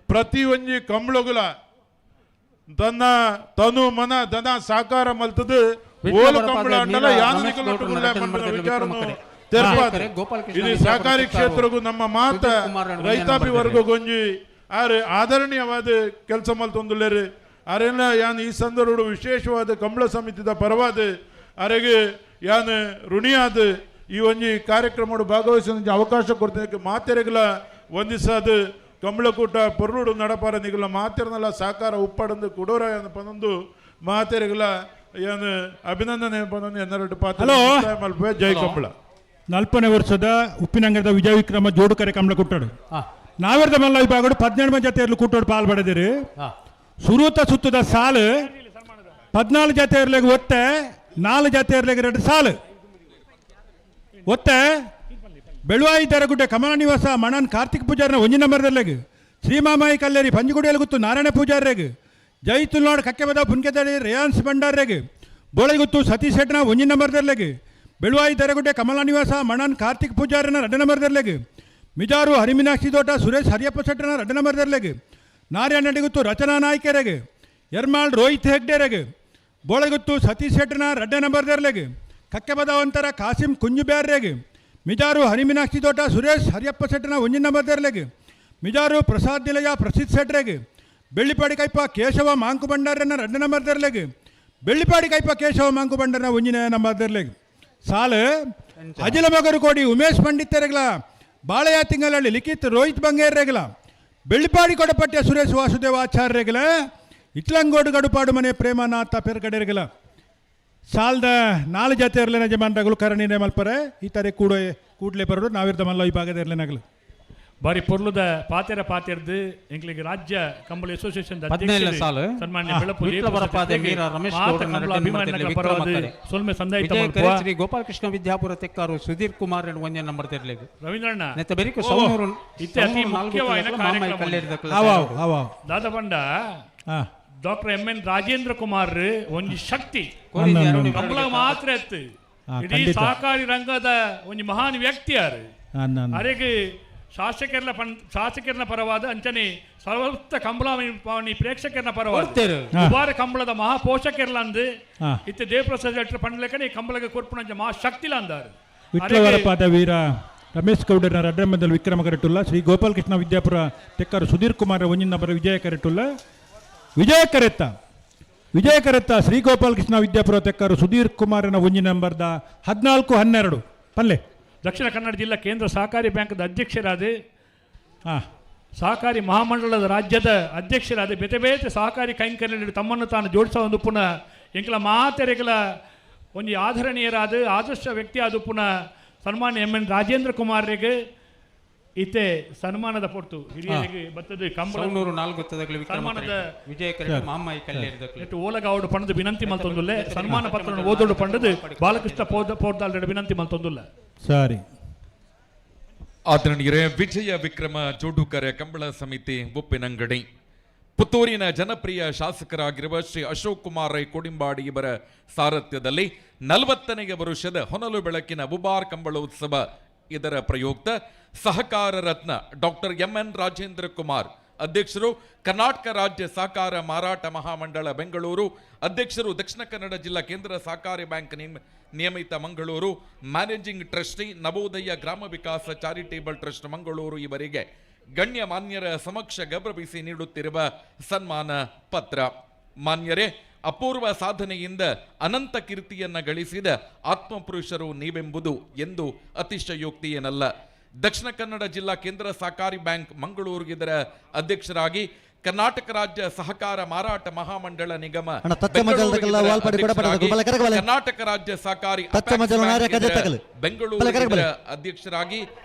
ಪ್ರತಿ ಒಂಜಿ ಕಂಬಳಗುಲ ತನ್ನ ತನು ಮನ ಧನ ಸಾಕಾರ ಮಲ್ತದು ಓಲು ಕಂಬಳ ಅಂಡಲ ಯಾನ ವಿಚಾರನು ಇದು ಸಹಕಾರಿ ಕ್ಷೇತ್ರಗೂ ನಮ್ಮ ಮಾತ ರೈತಾಪಿ ವರ್ಗ ಗೊಂಜಿ ಆರು ಆದರಣೀಯವಾದ ಕೆಲಸ ಮಲ್ತೊಂದುಲ್ಲೇರು ಅರೆಲ್ಲ ಯಾನ್ ಈ ಸಂದರ್ಭ ವಿಶೇಷವಾದ ಕಂಬಳ ಸಮಿತಿದ ಪರವಾದ ಅರೆಗೆ ಯಾನ್ ಋಣಿಯಾದ ಈ ಒಂಜಿ ಕಾರ್ಯಕ್ರಮ ಭಾಗವಹಿಸ ಅವಕಾಶ ಕೊಡ್ತೀನಿ ಮಾತೆರೆಗಳ ವಂದಿಸಾದ ಕಂಬಳಕೂಟ ಪೊರ್ಲುಡು ನಡಪಾರ ನಿಗಲ ಮಾತೆರನೆಲ್ಲ ಸಾಕಾರ ಉಪ್ಪಾಡಂದು ಕೊಡೋರ ಪನೊಂದು ಮಾತೆರೆಗಳ ಏನು ಅಭಿನಂದನೆ ಪನೊಂದು ಎನ್ನರಡು ಪಾತ್ರ ಮಲ್ಪೆ ಜೈ ಕಂಬಳ 40ನೇ ವರ್ಷದ ಉಪ್ಪಿನಂಗಡದ ವಿಜಯ ವಿಕ್ರಮ ಜೋಡುಕರೆ ಕಂಬಳ ಕುಟ್ಟಾಡು ನಾವೆರ್ದ ಮಲ್ಲ ವಿಭಾಗಡು 17 ಜತೆಯರ್ಲು ಕುಟ್ಟೋಡು ಪಾಲ್ಪಡೆದಿರು ಸುರೂತ ಸುತ್ತದ ಸಾಲು 14 ಜತೆಯರ್ಲೆಗೆ ಒತ್ತೆ 4 ಜತೆಯರ್ಲೆಗೆ 2 ಸಾಲು ಒತ್ತೆ ಬೆಳುವಾಯಿ ತೆರಗುಡ್ಡೆ ಕಮಲ ನಿವಾಸ ಮಣನ್ ಕಾರ್ತಿಕ್ ಪೂಜಾರನ 1 ನಂಬರ್ದಲ್ಲೆಗೆ ಶ್ರೀಮಾಮಾಯಿ ಕಲ್ಲೇರಿ ಪಂಜುಗುಡಿಯಲ್ಲಿ ಗುತ್ತು ನಾರಾಯಣ ಪೂಜಾರ್ರೆಗೆ ಜೈ ತುಲ್ನಾಡ್ ಕಕ್ಕೆಬದ ಪುನ್ಕೆದಡಿ ರೇಯಾನ್ಸ್ ಭಂಡಾರ್ರೆಗೆ ಬೋಳೆಗುತ್ತು ಸತೀಶ್ ಶೆಟ್ನ 1 ನಂಬರ್ದಲ್ಲೆಗೆ ಬೆಳುವಾಯಿ ತೆರಗುಡ್ಡೆ ಕಮಲ ನಿವಾಸ ಮಣನ್ ಕಾರ್ತಿಕ್ ಪೂಜಾರನ 2 ನಂಬರ್ದಲ್ಲೆಗೆ ಮಿಜಾರು ಹರಿಮೀನಾಕ್ಷಿ ತೋಟ ಸುರೇಶ್ ಹರಿಯಪ್ಪ ಶೆಟ್ಟನ 2 ನಂಬರ್ದಲ್ಲೆಗೆ ನಾರಾಯಣಗುತ್ತು ರಚನಾ ನಾಯ್ಕರೆಗೆ ಯರ್ಮಾಳ್ ರೋಹಿತ್ ಹೆಗ್ಡೆರೆಗೆ ಬೋಳೆಗುತ್ತು ಸತೀಶ್ ಶೆಟ್ಟನ 2 ನಂಬರ್ದರ್ಲೆಗೆ ಕಕ್ಕೆಬದವಂತರ ಕಾಸಿಂ ಕುಂಜುಬ್ಯಾರ್ರೆಗೆ ಮಿಜಾರು ಹರಿಮೀನಾಕ್ಷಿ ತೋಟ ಸುರೇಶ್ ಹರಿಯಪ್ಪ ಶೆಟ್ಟನ 1 ನಂಬರ್ದರ್ಲೆಗೆ ಮಿಜಾರು ಪ್ರಸಾದ್ ನಿಲಯ ಪ್ರಸಿದ್ಧ ಶೆಟ್ರೆಗೆ ಬೆಳ್ಳಿಪಾಡಿ ಕೈಪ ಕೇಶವ ಮಾಂಕು ಭಂಡಾರನ 2 ನಂಬರ್ದರ್ಲೆಗೆ ಬೆಳ್ಳಿಪಾಡಿ ಕೈಪ ಕೇಶವ ಮಾಂಕು ಭಂಡಾರನ 1 ನಂಬರ್ದರ್ಲೆಗೆ ಸಾಲು ಅಜಿಲ ಮಗರು ಕೋಡಿ ಉಮೇಶ್ ಪಂಡಿತರೆಗಳ ಬಾಳೆಯ ತಿಂಗಳಲ್ಲಿ ಲಿಖಿತ್ ರೋಹಿತ್ ಬಂಗೇರ್ರೆಗಳ ಬೆಳ್ಳಿಪಾಡಿ ಕೊಡಪಟ್ಟ ಸುರೇಶ್ ವಾಸುದೇವ ಆಚಾರ್ಯಗಳ ಇಟ್ಲಂಗೋಡು ಗಡುಪಾಡು ಮನೆ ಪ್ರೇಮನಾಥ ಪೆರ್ಗಡೆರ್ಗಳ ಸಾಲದ 4 ಜಾತಿ ಇರಲಿನ ಜಮಾನ್ಗಳು ಕರಣಿನೇ ಮಲ್ಪರೆ ಈ ತರ ಕೂಡಲೇ ಬರೋದು ನಾವಿರ್ದ ಮಲ್ಲ ಈ ಭಾಗದ ಇರಲಿನಾಗಲು ಬಾರಿ ಪೊರ್ಲುದ ಪಾತೆರ್ದು ಎಂಗ್ಲಿಗೆ ರಾಜ್ಯ ಕಂಬಳ ಅಸೋಸಿಯೇಷನ್ ಸನ್ಮಾನ್ಯ ಸೊಲ್ಮೆ ಶ್ರೀ ಗೋಪಾಲಕೃಷ್ಣ ವಿದ್ಯಾಪುರ ತೆಕ್ಕಾರು ಸುಧೀರ್ ಕುಮಾರ್ 1 ನಂಬರ್ ತೆರಲಿಗೆ ರವೀಂದ್ರಣ್ಣ ದಾದಪಂಡ ಡಾಕ್ಟರ್ MN ರಾಜೇಂದ್ರ ಕುಮಾರ್ ಒಂಜಿ ಶಕ್ತಿ ಕಂಬಳ ಮಾತ್ರ ಎತ್ತು ಇಡೀ ಸಹಕಾರಿ ರಂಗದ ಒಂಜಿ ಮಹಾನ್ ವ್ಯಕ್ತಿ ಯಾರು ಅರೆಗೆ ಶಾಸಕರ ಪರವಾದ ಅಂಚನೆ ಸರ್ವಸ್ತ ಕಂಬಳ ಪ್ರೇಕ್ಷಕರ ಪರವಾದ ಕಂಬಳದ ಮಹಾಪೋಷಕರ್ಲ ಅಂದು ಇತ್ತೆ ದೇವಪ್ರಸಾದ್ ಪಂಡ್ಲೆಕ್ಕನೆ ಕಂಬಳಗೆ ಕೊರ್ಪುಣ ಮಹಾಶಕ್ತಿಲ ಅಂದಾರು ವಿಟ್ಲವರಪಾದ ವೀರ ರಮೇಶ್ ಗೌಡರ ರಡ್ಡಮದಲ್ಲಿ ವಿಕ್ರಮ ಕರೆಟುಲ್ಲ ಶ್ರೀ ಗೋಪಾಲಕೃಷ್ಣ ವಿದ್ಯಾಪುರ ತೆಕ್ಕರು ಸುಧೀರ್ ಕುಮಾರ್ 1 ನಂಬರ್ ವಿಜಯ ಕರೆಟುಲ್ಲ ವಿಜಯ ಕರೆತ್ತ ಶ್ರೀ ಗೋಪಾಲಕೃಷ್ಣ ವಿದ್ಯಾಪುರ ತೆಕ್ಕರು ಸುಧೀರ್ ಕುಮಾರನ 1 ನಂಬರ್ದ 14-12 ಪಲ್ಲೆ ದಕ್ಷಿಣ ಕನ್ನಡ ಜಿಲ್ಲಾ ಕೇಂದ್ರ ಸಹಕಾರಿ ಬ್ಯಾಂಕ್ದ ಅಧ್ಯಕ್ಷರಾದ ಸಹಕಾರಿ ಮಹಾಮಂಡಲದ ರಾಜ್ಯದ ಅಧ್ಯಕ್ಷರಾದ ಬೇತೆ ಬೇತೆ ಸಹಕಾರಿ ಕೈಂಕರ್ಯ ತಮ್ಮನ್ನು ತಾನು ಜೋಡಿಸೋ ಒಂದು ಪುನಃ ಎಂಕಲ ಮಾತೆರೆಗಳ ಒಂದು ಆಧರಣೀಯರಾದ ಆದರ್ಶ ವ್ಯಕ್ತಿ ಆದ ಪುನಃ ಸನ್ಮಾನ್ಯ ಎಂ ಎನ್ ರಾಜೇಂದ್ರ ಕುಮಾರ್ರಿಗೆ ಇತ್ತೆ ಸನ್ಮಾನದ ಪೊರ್ತು ಹಿರಿಯರಿಗೆ ಬರ್ತದೆ ಸನ್ಮಾನದ ಓಲಗಾವಡು ಪಣದು ವಿನಂತಿ ಮಲ್ತೊಂದುಲ್ಲೆ ಸನ್ಮಾನ ಪತ್ರ ಓದೋಡು ಪಂಡದು ಬಾಲಕೃಷ್ಣ ಪೋರ್ದಾಲ್ ವಿನಂತಿ ಮಲ್ತೊಂದುಲ್ಲ ಸರಿ ಆದರಣೀಯರೇ, ವಿಜಯ ವಿಕ್ರಮ ಜೋಡುಕರ ಕಂಬಳ ಸಮಿತಿ ಉಪ್ಪಿನಂಗಡಿ ಪುತ್ತೂರಿನ ಜನಪ್ರಿಯ ಶಾಸಕರಾಗಿರುವ ಶ್ರೀ ಅಶೋಕ್ ಕುಮಾರ್ ರೈ ಕೋಡಿಂಬಾಡಿ ಇವರ ಸಾರಥ್ಯದಲ್ಲಿ 40ನೇ ವರುಷದ ಹೊನಲು ಬೆಳಕಿನ ಉಬಾರ್ ಕಂಬಳೋತ್ಸವ ಇದರ ಪ್ರಯುಕ್ತ ಸಹಕಾರ ರತ್ನ ಡಾಕ್ಟರ್ ಎಂ.ಎನ್. ರಾಜೇಂದ್ರ ಕುಮಾರ್ ಅಧ್ಯಕ್ಷರು, ಕರ್ನಾಟಕ ರಾಜ್ಯ ಸಹಕಾರ ಮಾರಾಟ ಮಹಾಮಂಡಳ ಬೆಂಗಳೂರು ಅಧ್ಯಕ್ಷರು, ದಕ್ಷಿಣ ಕನ್ನಡ ಜಿಲ್ಲಾ ಕೇಂದ್ರ ಸಹಕಾರಿ ಬ್ಯಾಂಕ್ ನಿಯಮಿತ ಮಂಗಳೂರು ಮ್ಯಾನೇಜಿಂಗ್ ಟ್ರಸ್ಟಿ, ನವೋದಯ ಗ್ರಾಮ ವಿಕಾಸ ಚಾರಿಟೇಬಲ್ ಟ್ರಸ್ಟ್ ಮಂಗಳೂರು ಇವರಿಗೆ ಗಣ್ಯ ಮಾನ್ಯರ ಸಮಕ್ಷ ಗೌರವಿಸಿ ನೀಡುತ್ತಿರುವ ಸನ್ಮಾನ ಪತ್ರ. ಮಾನ್ಯರೇ, ಅಪೂರ್ವ ಸಾಧನೆಯಿಂದ ಅನಂತ ಕೀರ್ತಿಯನ್ನ ಗಳಿಸಿದ ಆತ್ಮಪುರುಷರು ನೀವೆಂಬುದು ಎಂದು ಅತಿಶಯೋಕ್ತಿ ಏನಲ್ಲ. ದಕ್ಷಿಣ ಕನ್ನಡ ಜಿಲ್ಲಾ ಕೇಂದ್ರ ಸಹಕಾರಿ ಬ್ಯಾಂಕ್ ಮಂಗಳೂರು ಇದರ ಅಧ್ಯಕ್ಷರಾಗಿ, ಕರ್ನಾಟಕ ರಾಜ್ಯ ಸಹಕಾರ ಮಾರಾಟ ಮಹಾಮಂಡಳ ನಿಗಮ ಕರ್ನಾಟಕ ರಾಜ್ಯ ಸಹಕಾರಿ ಬೆಂಗಳೂರು ಇದರ ಅಧ್ಯಕ್ಷರಾಗಿ,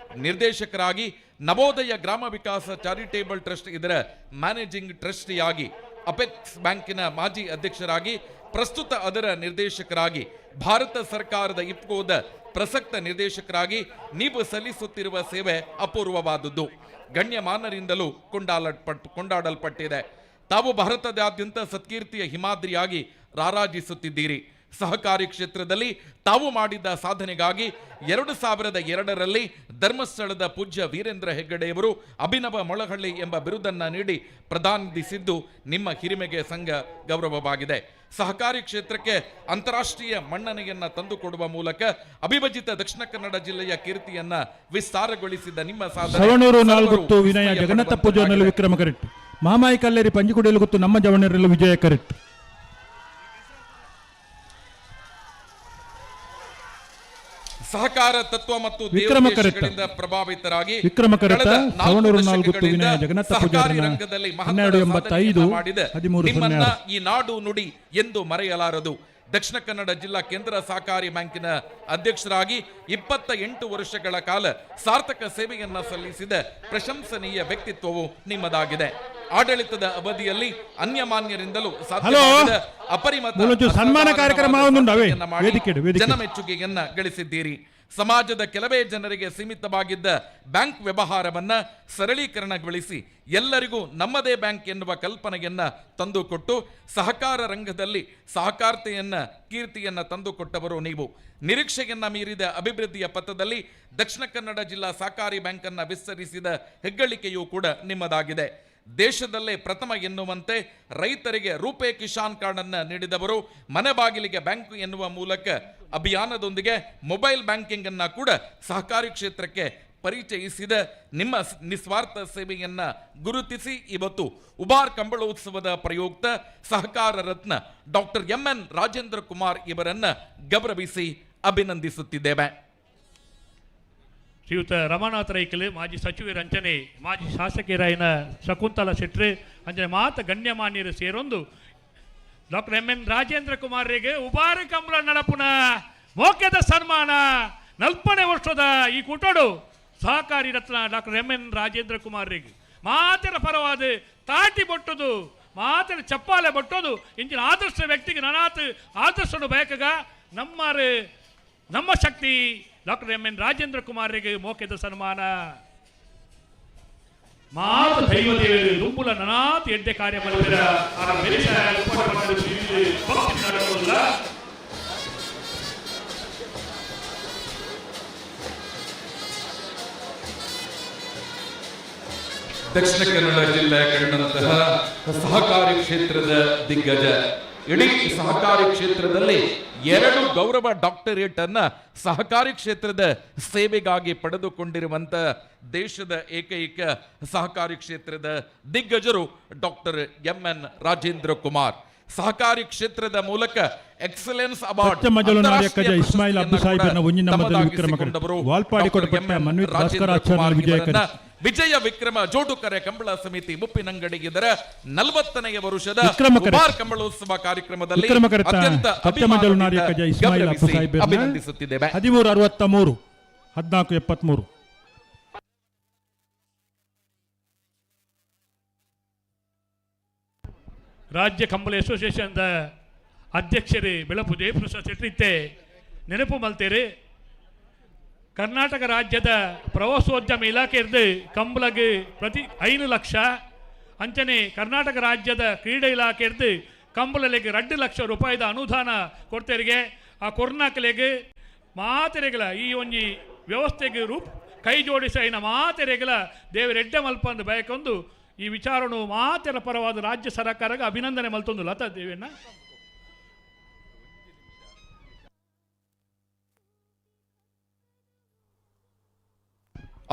ನಿರ್ದೇಶಕರಾಗಿ, ನವೋದಯ ಗ್ರಾಮ ವಿಕಾಸ ಚಾರಿಟೇಬಲ್ ಟ್ರಸ್ಟ್ ಇದರ ಮ್ಯಾನೇಜಿಂಗ್ ಟ್ರಸ್ಟಿಯಾಗಿ, ಅಪೆಕ್ಸ್ ಬ್ಯಾಂಕಿನ ಮಾಜಿ ಅಧ್ಯಕ್ಷರಾಗಿ, ಪ್ರಸ್ತುತ ಅದರ ನಿರ್ದೇಶಕರಾಗಿ, ಭಾರತ ಸರ್ಕಾರದ ಇಫ್ಕೋದ ಪ್ರಸಕ್ತ ನಿರ್ದೇಶಕರಾಗಿ ನೀವು ಸಲ್ಲಿಸುತ್ತಿರುವ ಸೇವೆ ಅಪೂರ್ವವಾದದ್ದು, ಗಣ್ಯಮಾನರಿಂದಲೂ ಕೊಂಡಾಡಲ್ಪಟ್ಟಿದೆ. ತಾವು ಭಾರತದಾದ್ಯಂತ ಸತ್ಕೀರ್ತಿಯ ಹಿಮಾದ್ರಿಯಾಗಿ ರಾರಾಜಿಸುತ್ತಿದ್ದೀರಿ. ಸಹಕಾರಿ ಕ್ಷೇತ್ರದಲ್ಲಿ ತಾವು ಮಾಡಿದ ಸಾಧನೆಗಾಗಿ 2002ರಲ್ಲಿ ಧರ್ಮಸ್ಥಳದ ಪೂಜ್ಯ ವೀರೇಂದ್ರ ಹೆಗ್ಗಡೆಯವರು ಅಭಿನವ ಮೊಳಹಳ್ಳಿ ಎಂಬ ಬಿರುದನ್ನ ನೀಡಿ ಪ್ರದಾನಿಸಿದ್ದು ನಿಮ್ಮ ಹಿರಿಮೆಗೆ ಸಂಘ ಗೌರವವಾಗಿದೆ. ಸಹಕಾರಿ ಕ್ಷೇತ್ರಕ್ಕೆ ಅಂತಾರಾಷ್ಟ್ರೀಯ ಮನ್ನಣೆಯನ್ನ ತಂದುಕೊಡುವ ಮೂಲಕ ಅವಿಭಜಿತ ದಕ್ಷಿಣ ಕನ್ನಡ ಜಿಲ್ಲೆಯ ಕೀರ್ತಿಯನ್ನ ವಿಸ್ತಾರಗೊಳಿಸಿದ ನಿಮ್ಮ ಸಾಧನೆ ವಿನಯ ಜಗನ್ನಾಥ ಪೂಜೆಯಲ್ಲಿ ವಿಕ್ರಮ ಕರೆಕ್ಟ್ ಮಾಮಾಯಿ ಕಲ್ಲೇರಿ ಪಂಜಿಕುಡಿಯಲ್ಲಿ ಗೊತ್ತು ನಮ್ಮ ಜವನರೆಲ್ಲ ವಿಜಯ ಕರೆಕ್ಟ್. ಸಹಕಾರ ತತ್ವ ಮತ್ತು ದೇವದೇಶಗಳಿಂದ ಪ್ರಭಾವಿತರಾಗಿ ಸಹಕಾರಿ ರಂಗದಲ್ಲಿ ನಿಮ್ಮನ್ನ ಈ ನಾಡು ನುಡಿ ಎಂದು ಮರೆಯಲಾರದು. ದಕ್ಷಿಣ ಕನ್ನಡ ಜಿಲ್ಲಾ ಕೇಂದ್ರ ಸಹಕಾರಿ ಬ್ಯಾಂಕಿನ ಅಧ್ಯಕ್ಷರಾಗಿ 28 ವರ್ಷಗಳ ಕಾಲ ಸಾರ್ಥಕ ಸೇವೆಯನ್ನ ಸಲ್ಲಿಸಿದ ಪ್ರಶಂಸನೀಯ ವ್ಯಕ್ತಿತ್ವವು ನಿಮ್ಮದಾಗಿದೆ. ಆಡಳಿತದ ಅವಧಿಯಲ್ಲಿ ಅನ್ಯಮಾನ್ಯರಿಂದಲೂ ಸಾಧ್ಯವಾದ ಅಪರಿಮಿತ ಸನ್ಮಾನ ಕಾರ್ಯಕ್ರಮ ಜನಮೆಚ್ಚುಗೆಯನ್ನ ಗಳಿಸಿದ್ದೀರಿ. ಸಮಾಜದ ಕೆಲವೇ ಜನರಿಗೆ ಸೀಮಿತವಾಗಿದ್ದ ಬ್ಯಾಂಕ್ ವ್ಯವಹಾರವನ್ನ ಸರಳೀಕರಣಗೊಳಿಸಿ ಎಲ್ಲರಿಗೂ ನಮ್ಮದೇ ಬ್ಯಾಂಕ್ ಎನ್ನುವ ಕಲ್ಪನೆಯನ್ನ ತಂದುಕೊಟ್ಟು ಸಹಕಾರ ರಂಗದಲ್ಲಿ ಸಹಕಾರತೆಯನ್ನ ಕೀರ್ತಿಯನ್ನ ತಂದುಕೊಟ್ಟವರು ನೀವು. ನಿರೀಕ್ಷೆಯನ್ನ ಮೀರಿದ ಅಭಿವೃದ್ಧಿಯ ಪಥದಲ್ಲಿ ದಕ್ಷಿಣ ಕನ್ನಡ ಜಿಲ್ಲಾ ಸಹಕಾರಿ ಬ್ಯಾಂಕ್ ಅನ್ನ ವಿಸ್ತರಿಸಿದ ಹೆಗ್ಗಳಿಕೆಯೂ ಕೂಡ ನಿಮ್ಮದಾಗಿದೆ. ದೇಶದಲ್ಲೇ ಪ್ರಥಮ ಎನ್ನುವಂತೆ ರೈತರಿಗೆ ರೂಪೇ ಕಿಸಾನ್ ಕಾರ್ಡ್ ಅನ್ನು ನೀಡಿದವರು, ಮನೆ ಬಾಗಿಲಿಗೆ ಬ್ಯಾಂಕ್ ಎನ್ನುವ ಮೂಲಕ ಅಭಿಯಾನದೊಂದಿಗೆ ಮೊಬೈಲ್ ಬ್ಯಾಂಕಿಂಗ್ ಅನ್ನ ಕೂಡ ಸಹಕಾರಿ ಕ್ಷೇತ್ರಕ್ಕೆ ಪರಿಚಯಿಸಿದ ನಿಮ್ಮ ನಿಸ್ವಾರ್ಥ ಸೇವೆಯನ್ನ ಗುರುತಿಸಿ ಇವತ್ತು ಉಬಾರ್ ಕಂಬಳೋತ್ಸವದ ಪ್ರಯುಕ್ತ ಸಹಕಾರ ರತ್ನ ಡಾಕ್ಟರ್ ಎಂ.ಎನ್. ರಾಜೇಂದ್ರ ಕುಮಾರ್ ಇವರನ್ನ ಗೌರವಿಸಿ ಅಭಿನಂದಿಸುತ್ತಿದ್ದೇವೆ. ಶ್ರೀಯುತ ರಮಾನಾಥ ರೈಕಲ್, ಮಾಜಿ ಸಚಿವರು ಅಂಚನೆ ಮಾಜಿ ಶಾಸಕಿಯರಾಯಿನ ಶಕುಂತಲಾ ಶೆಟ್ರು ಅಂಚನೆ ಮಾತ ಗಣ್ಯಮಾನ್ಯರು ಸೇರೊಂದು ಡಾಕ್ಟರ್ ಎಂ.ಎನ್. ರಾಜೇಂದ್ರ ಕುಮಾರ್ರಿಗೆ ಉಬಾರ ಕಂಬಳ ನಡಪುನ ಮೋಕ್ಯದ ಸನ್ಮಾನ 40ನೇ ವರ್ಷದ ಈ ಕೂಟೋಡು ಸಹಕಾರಿ ರತ್ನ ಡಾಕ್ಟರ್ ಎಂ.ಎನ್. ರಾಜೇಂದ್ರ ಕುಮಾರ್ರಿಗೆ ಮಾತೆರ ಪರವಾದ ತಾಟಿ ಬೊಟ್ಟದು ಮಾತೆರ ಚಪ್ಪಾಲೆ ಬೊಟ್ಟದು ಇಂಚಿನ ಆದರ್ಶ ವ್ಯಕ್ತಿಗೆ ನನಾತ್ ಆದರ್ಶನು ಬೇಕಗ ನಮ್ಮ ಶಕ್ತಿ ಡಾಕ್ಟರ್ ಎಂ.ಎನ್. ರಾಜೇಂದ್ರ ಕುಮಾರ್ರಿಗೆ ಮೋಕ್ಯದ ಸನ್ಮಾನ ಮಾತ ದೈವದೇವರು ದುಂಬುಲ ನನಾತ್ ಎಡ್ಡೆ ಕಾರ್ಯ ಮಾಡಿದ ದಕ್ಷಿಣ ಕನ್ನಡ ಜಿಲ್ಲೆ ಕಂಡಂತಹ ಸಹಕಾರಿ ಕ್ಷೇತ್ರದ ದಿಗ್ಗಜ. ಇಡೀ ಸಹಕಾರಿ ಕ್ಷೇತ್ರದಲ್ಲಿ 2 ಗೌರವ ಡಾಕ್ಟರೇಟ್ ಅನ್ನ ಸಹಕಾರಿ ಕ್ಷೇತ್ರದ ಸೇವೆಗಾಗಿ ಪಡೆದುಕೊಂಡಿರುವಂತ ದೇಶದ ಏಕೈಕ ಸಹಕಾರಿ ಕ್ಷೇತ್ರದ ದಿಗ್ಗಜರು ಡಾಕ್ಟರ್ ಎಂ.ಎನ್. ರಾಜೇಂದ್ರ ಕುಮಾರ್. ಸಹಕಾರಿ ಕ್ಷೇತ್ರದ ಮೂಲಕ ಎಕ್ಸಲೆನ್ಸ್ ಅವಾರ್ಡ್ ವಿಜಯ ವಿಕ್ರಮ ಜೋಡುಕರೆ ಕಂಬಳ ಸಮಿತಿ ಮುಪ್ಪಿನಂಗಡಿ ಇದರ 40ನೇ ವರುಷದ ವಿಕ್ರಮಕರೆ. ಉಬಾರ್ ಕಂಬಳೋತ್ಸವ ಕಾರ್ಯಕ್ರಮದಲ್ಲಿ ವಿಕ್ರಮಕರ್ತ ಅತ್ಯಂತ ಸತ್ಯಮಂಜಲು ನಾರ್ಯ ಕಜ ಇಸ್ಮಾಯಿಲ್ ಅಪ್ಪು ಗೌರವಿಸಿ ಸಾಹೇಬರನ್ನ ಅಭಿನಂದಿಸುತ್ತಿದ್ದೇವೆ. 1363 1473 ರಾಜ್ಯ ಕಂಬಳ ಅಸೋಸಿಯೇಷನ್ದ ಅಧ್ಯಕ್ಷರು ಬೆಳಪು ಜಯಪ್ರಸಾದ್ ಶೆಟ್ಟಿ ನೆನಪು ಮಲ್ತೇರಿ ಕರ್ನಾಟಕ ರಾಜ್ಯದ ಪ್ರವಾಸೋದ್ಯಮ ಇಲಾಖೆಯದ್ದು ಕಂಬಳಗೆ ಪ್ರತಿ 5 ಲಕ್ಷ ಅಂಚನೆ ಕರ್ನಾಟಕ ರಾಜ್ಯದ ಕ್ರೀಡಾ ಇಲಾಖೆಯದ್ದು ಕಂಬಳಲೆಗೆ 2 ಲಕ್ಷ ರೂಪಾಯಿದ ಅನುದಾನ ಕೊಡ್ತೇರಿಗೆ ಆ ಕೊರ್ನಾಕಲೆಗೆ ಮಾತೆರೆಗಳ ಈ ಒಂಜಿ ವ್ಯವಸ್ಥೆಗೆ ಕೈ ಜೋಡಿಸಿ ಐನ ಮಾತೆರೆಗಳ ದೇವರೆಡ್ಡೆ ಮಲ್ಪಂದು ಬಯಕೊಂದು ಈ ವಿಚಾರನು ಮಾತೆರ ಪರವಾದ ರಾಜ್ಯ ಸರ್ಕಾರಕ್ಕೆ ಅಭಿನಂದನೆ ಮಲ್ತೊಂದು ಲತಾ ದೇವಿಯನ್ನ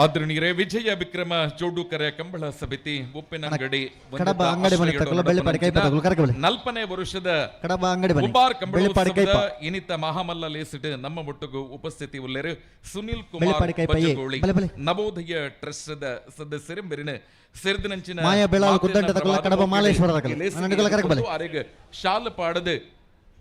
ಆದರಣೀಯರೇ, ವಿಜಯ ವಿಕ್ರಮ ಜೋಡುಕರೆ ಕಂಬಳ ಸಮಿತಿ ಉಪ್ಪಿನಂಗಡಿ ಕಡಬ ಅಂಗಡಿ ಮನೆ ತಗೊಳ್ಳ ಬೆಳ್ಳಿ ಪಾಡಿ ಕೈ ಪದಗಳು ಕರಕಬಲೆ 40ನೇ ವರುಷದ ಕಡಬ ಅಂಗಡಿ ಮನೆ ಉಬಾರ್ ಬೆಳ್ಳಿ ಪಾಡಿ ಕೈ ಕಂಬಳೋತ್ಸವದ ಇನಿತ ಮಹಾಮಲ್ಲ ಲೇಸಿಟ್ಟು ನಮ್ಮ ಮುಟ್ಟುಗು ಉಪಸ್ಥಿತಿ ಉಳ್ಳರು ಸುನಿಲ್ ಬೆಳ್ಳಿ ಕುಮಾರ್ ಪಾಡಿ ಕೈ ಪಯ್ಯೆ. ಬಜಗೋಳಿ ಬಲೆ ಬಲೆ. ನವೋದಯ ಟ್ರಸ್ಟ್ ಸದಸ್ಯರು ಬೆರಿನ ಸೇರಿದನಂಚಿನ ಮಾಯ ಬೆಳಾಳು ಕುದ್ದಂಟ ತಗೊಳ್ಳ ಕಡಬ ಮಾಲೇಶ್ವರ ತಗೊಳ್ಳ ನನಗೆಲ್ಲ ಕರಕಬಲೆ ಅರೆಗೆ ಶಾಲ್ ಪಾಡದು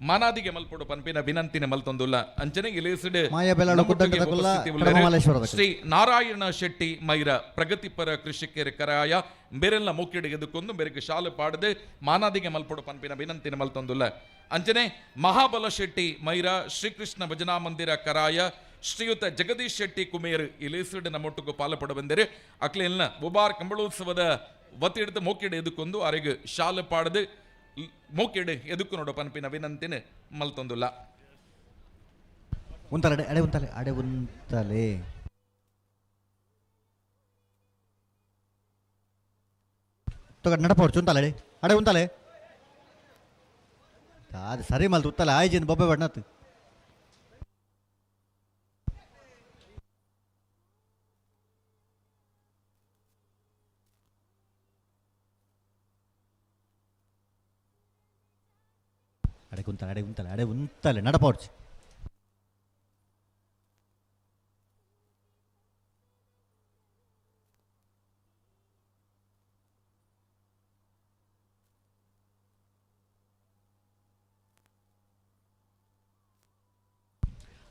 ಮಾನಾದಿಗೆ ಮಲ್ಪಡು ಪಂಪಿನ ವಿನಂತಿನ ಮಲ್ತೊಂದುಲ್ಲ ಅಂಚನೆ ಇಲೇಸಿಡು ಮಾಯ ಬೆಳಾಳು ಕುದ್ದಂಟ ತಗೊಳ್ಳ ಕಡಬ ಮಾಲೇಶ್ವರ ತಗೊಳ್ಳ ಶ್ರೀ ನಾರಾಯಣ ಶೆಟ್ಟಿ ಮೈರ ಪ್ರಗತಿಪರ ಕೃಷಿಕರ ಕರಾಯ ಬೇರೆಲ್ಲ ಮೂಕಿಡಿಗೆ ಎದುಕೊಂದು ಬೇರೆಗೆ ಶಾಲು ಪಾಡದೆ ಮಾನಾದಿಗೆ ಮಲ್ಪಡು ಪಂಪಿನ ವಿನಂತಿನ ಮಲ್ತೊಂದುಲ್ಲ ಅಂಚನೆ ಮಹಾಬಲ ಶೆಟ್ಟಿ ಮೈರ ಶ್ರೀಕೃಷ್ಣ ಭಜನಾ ಮಂದಿರ ಕರಾಯ ಶ್ರೀಯುತ ಜಗದೀಶ್ ಶೆಟ್ಟಿ ಕುಮೇರ್ ಇಲೇಸಿಡ್ ನಮ್ಮೊಟ್ಟಿಗೂ ಪಾಲಪಡ ಬಂದರೆ ಅಕ್ಲೆಲ್ಲ ಉಬಾರ್ ಕಂಬಳೋತ್ಸವದ ಒತ್ತಿಡಿದು ಮೂಕಿಡೆ ಎದುಕೊಂದು ಅರೆಗೆ ಶಾಲು ಪಾಡದು ಮೂಕಿಡೆ ಎದುಕು ನೋಡು ಪಂಪಿನ ವಿನಂತಿನ ಮಲ್ತೊಂದುಲ್ಲ ಉಂತಲೆ ಅಡೆ ಉಂತಲೆ ಅಡೆ ಉಂತಲೆ ತಗೊಂಡು ನಡಪೋಡು ಉಂತಲೆ ಅಡೆ ಉಂತಲೆ ಅದು ಸರಿ ಮಲ್ತು ಉತ್ತಲೆ ಆಯ್ಜಿನ ಬೊಬ್ಬೆ ಬಣ್ಣತ್ತು ಅಡೆ ಉಂತಲೆ ನಡಪೋಡ್ಚು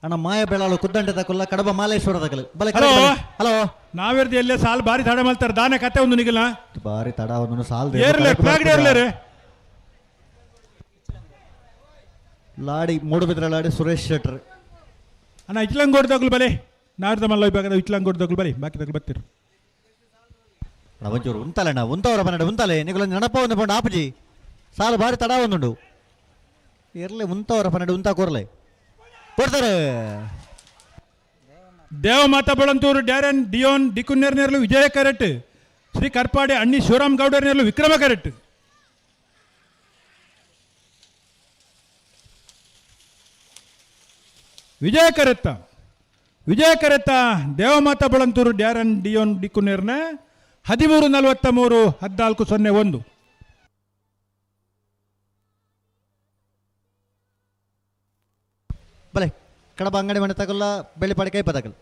ಅಣ್ಣ ಮಾಯ ಬೆಳಾಳು ಕುದ್ದಂಟೆ ತಕೊಲ್ಲ ಕಡಬ ಮಾಲೇಶ್ವರ ತಕಲು ಬಲೆ ಹಲೋ ಹಲೋ ನಾವೆರ್ದು ಎಲ್ಲೇ ಸಾಲ್ ಬಾರಿ ತಡ ಮಾಡ್ತಾರೆ ದಾನೆ ಕತೆ ಒಂದು ನಿಗಲ ಬಾರಿ ತಡ ಒಂದು ಸಾಲ್ ಏರ್ಲೆ ಪ್ಲಾಗ್ಡೆ ಏರ್ಲೇರೆ ಲಾಡಿ ಮೂಡುಬಿದ್ರ ಲಾಡಿ ಸುರೇಶ್ ಶೆಟ್ರ್ ಅಣ್ಣ ಇಟ್ಲಂಗೋಡ್ ತಗೊಳ್ ಬಲೆ ನಾರ್ದ ಮಲ್ಲ ಇವಾಗ ಇಟ್ಲಂಗೋಡ್ ತಗೊಳ್ ಬಲೆ ಬಾಕಿ ತಗೊಳ್ ಬರ್ತೀರಿ ಒಂಚೂರು ಉಂತಲೆಣ್ಣ ಉಂತವರ ಬನ್ನಡ ಉಂತಲೆ ನಿಗುಲ ನೆನಪ ಒಂದು ಪಂಡು ಆಪುಜಿ ಸಾಲು ಬಾರಿ ತಡ ಒಂದುಂಡು ಇರ್ಲಿ ಉಂತವರ ಪನ್ನಡ ಉಂತ ಕೂರ್ಲೆ ಕೊಡ್ತಾರೆ ದೇವಮಾತಾ ಬಳಂತೂರು ಡ್ಯಾರನ್ ಡಿಯೋನ್ ಡಿಕುನ್ನೇರ್ನೇರ್ಲು ವಿಜಯ ಕರೆಟ್ ಶ್ರೀ ಕರ್ಪಾಡೆ ಅಣ್ಣಿ ಶಿವರಾಮ್ ಗೌಡರ್ನೇರ್ಲು ವಿಕ್ರಮ ಕರೆಟ್ ವಿಜಯ ಕರೆತ್ತ ದೇವಮಾತಾ ಬಳಂತೂರು ಡ್ಯಾರನ್ ಡಿಯೋನ್ ಡಿಕುನ್ನೇರ್ನ 1343 1401 ಬಲೆ ಕಡಬ ಅಂಗಡಿ ಮನೆ ತಗೊಲ್ಲ ಬೆಳ್ಳಿ ಪಾಡಿ ಕೈ ಪದಕಲ್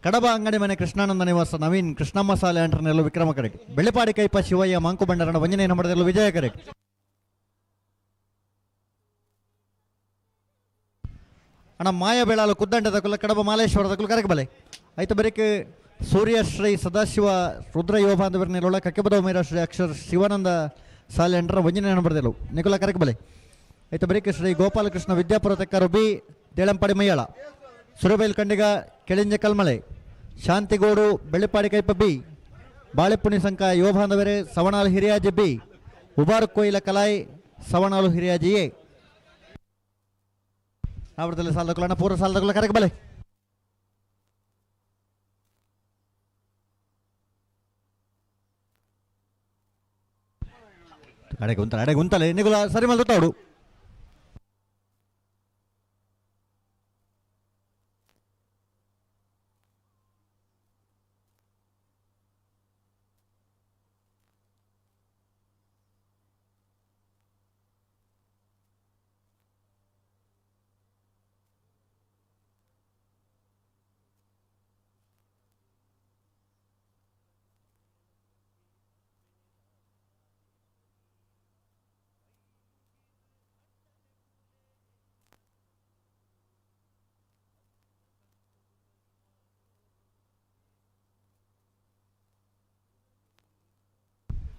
ಕಡಬ ಅಂಗಡಿ ಮನೆ ಕೃಷ್ಣಾನಂದ ನಿವಾಸ ನವೀನ್ ಕೃಷ್ಣ ಮಸಾಲೆ ಅಂಟರ್ನೆಲ್ಲೂ ವಿಕ್ರಮ ಕರೆಕ್ಟ್ ಬೆಳ್ಳಿಪಾಡಿ ಕೈಪ ಶಿವಯ್ಯ ಮಾಂಕು ಬಂಡರಣ ವಂಜನೆ ನಂಬರದಲ್ಲೂ ವಿಜಯ ಕರೆಕ್ಟ್ ಅಣ್ಣ ಮಾಯ ಬೆಳಾಲು ಕುದ್ದಂಟ ತಗೊಲ್ಲ ಕಡಬ ಮಾಲೇಶ್ವರ ತಗೊಲ್ಲ ಕರೆಕ್ಟ್ ಬಲೆ ಆಯ್ತು ಬರೀಕೆ ಸೂರ್ಯ ಶ್ರೀ ಸದಾಶಿವ ರುದ್ರ ಯುವ ಬಾಂಧವರನ್ನೆಲ್ಲ ಕಕ್ಕೆಬದ ಮೇರ ಶ್ರೀ ಅಕ್ಷರ ಶಿವಾನಂದ ಸಾಲೆ ಅಂಟರ ವಂಜನೆ ನಂಬರದಲ್ಲೂ ನಿಕೋಲ ಕರೆಕ್ಟ್ ಬಲೆ ಆಯ್ತು ಬರೀಕೆ ಶ್ರೀ ಗೋಪಾಲಕೃಷ್ಣ ವಿದ್ಯಾಪುರ ತೆಕ್ಕರು ಬಿ ದೇಳಂಪಾಡಿ ಮಯ್ಯಾಳ ಸುರಬೈಲ್ ಕಂಡಿಗ ಕೆಳಿಂಜ ಕಲ್ಮಳೆ ಶಾಂತಿಗೋಡು ಬೆಳ್ಳಿಪಾಡಿ ಕೈಪ ಬಿ ಬಾಳೆಪುಣಿ ಸಂಕ ಯುವ ಬಾಂಧವರೇ ಸವಣಾಲು ಹಿರಿಯಾಜಿ ಬಿ ಉಬಾರ್ ಕೊಯ್ಲ ಕಲಾಯ್ ಸವಣಾಲು ಹಿರಿಯಾಜಿ ಎ ಆವೃತ್ತಲ್ಲಿ ಸಾಲದಕೊಳ್ಳೋಣ ಪೂರ್ವ ಸಾಲದಕೊಳ್ಳ ಕರೆಕ್ಟ್ ಬಲೆ ಅಡೆಗೆ ಉಂತಲೆ ನಿಗುಲ ಸರಿ ಮಲ್ ತೊತ್ತಾಡು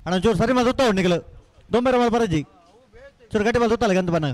ಅಣ್ಣ ಚೂರು ಸರಿ ಮಾಡಿ ಉತ್ತ ನಿಗಳು ದೊಂಬೆರ ಮಾಡಿ ಬರಜ್ಜಿ ಚೂರು ಗಟ್ಟಿ ಮಾಡಿ ಉತ್ತಲ್ಲ ಗಂತ ಬನ್ನ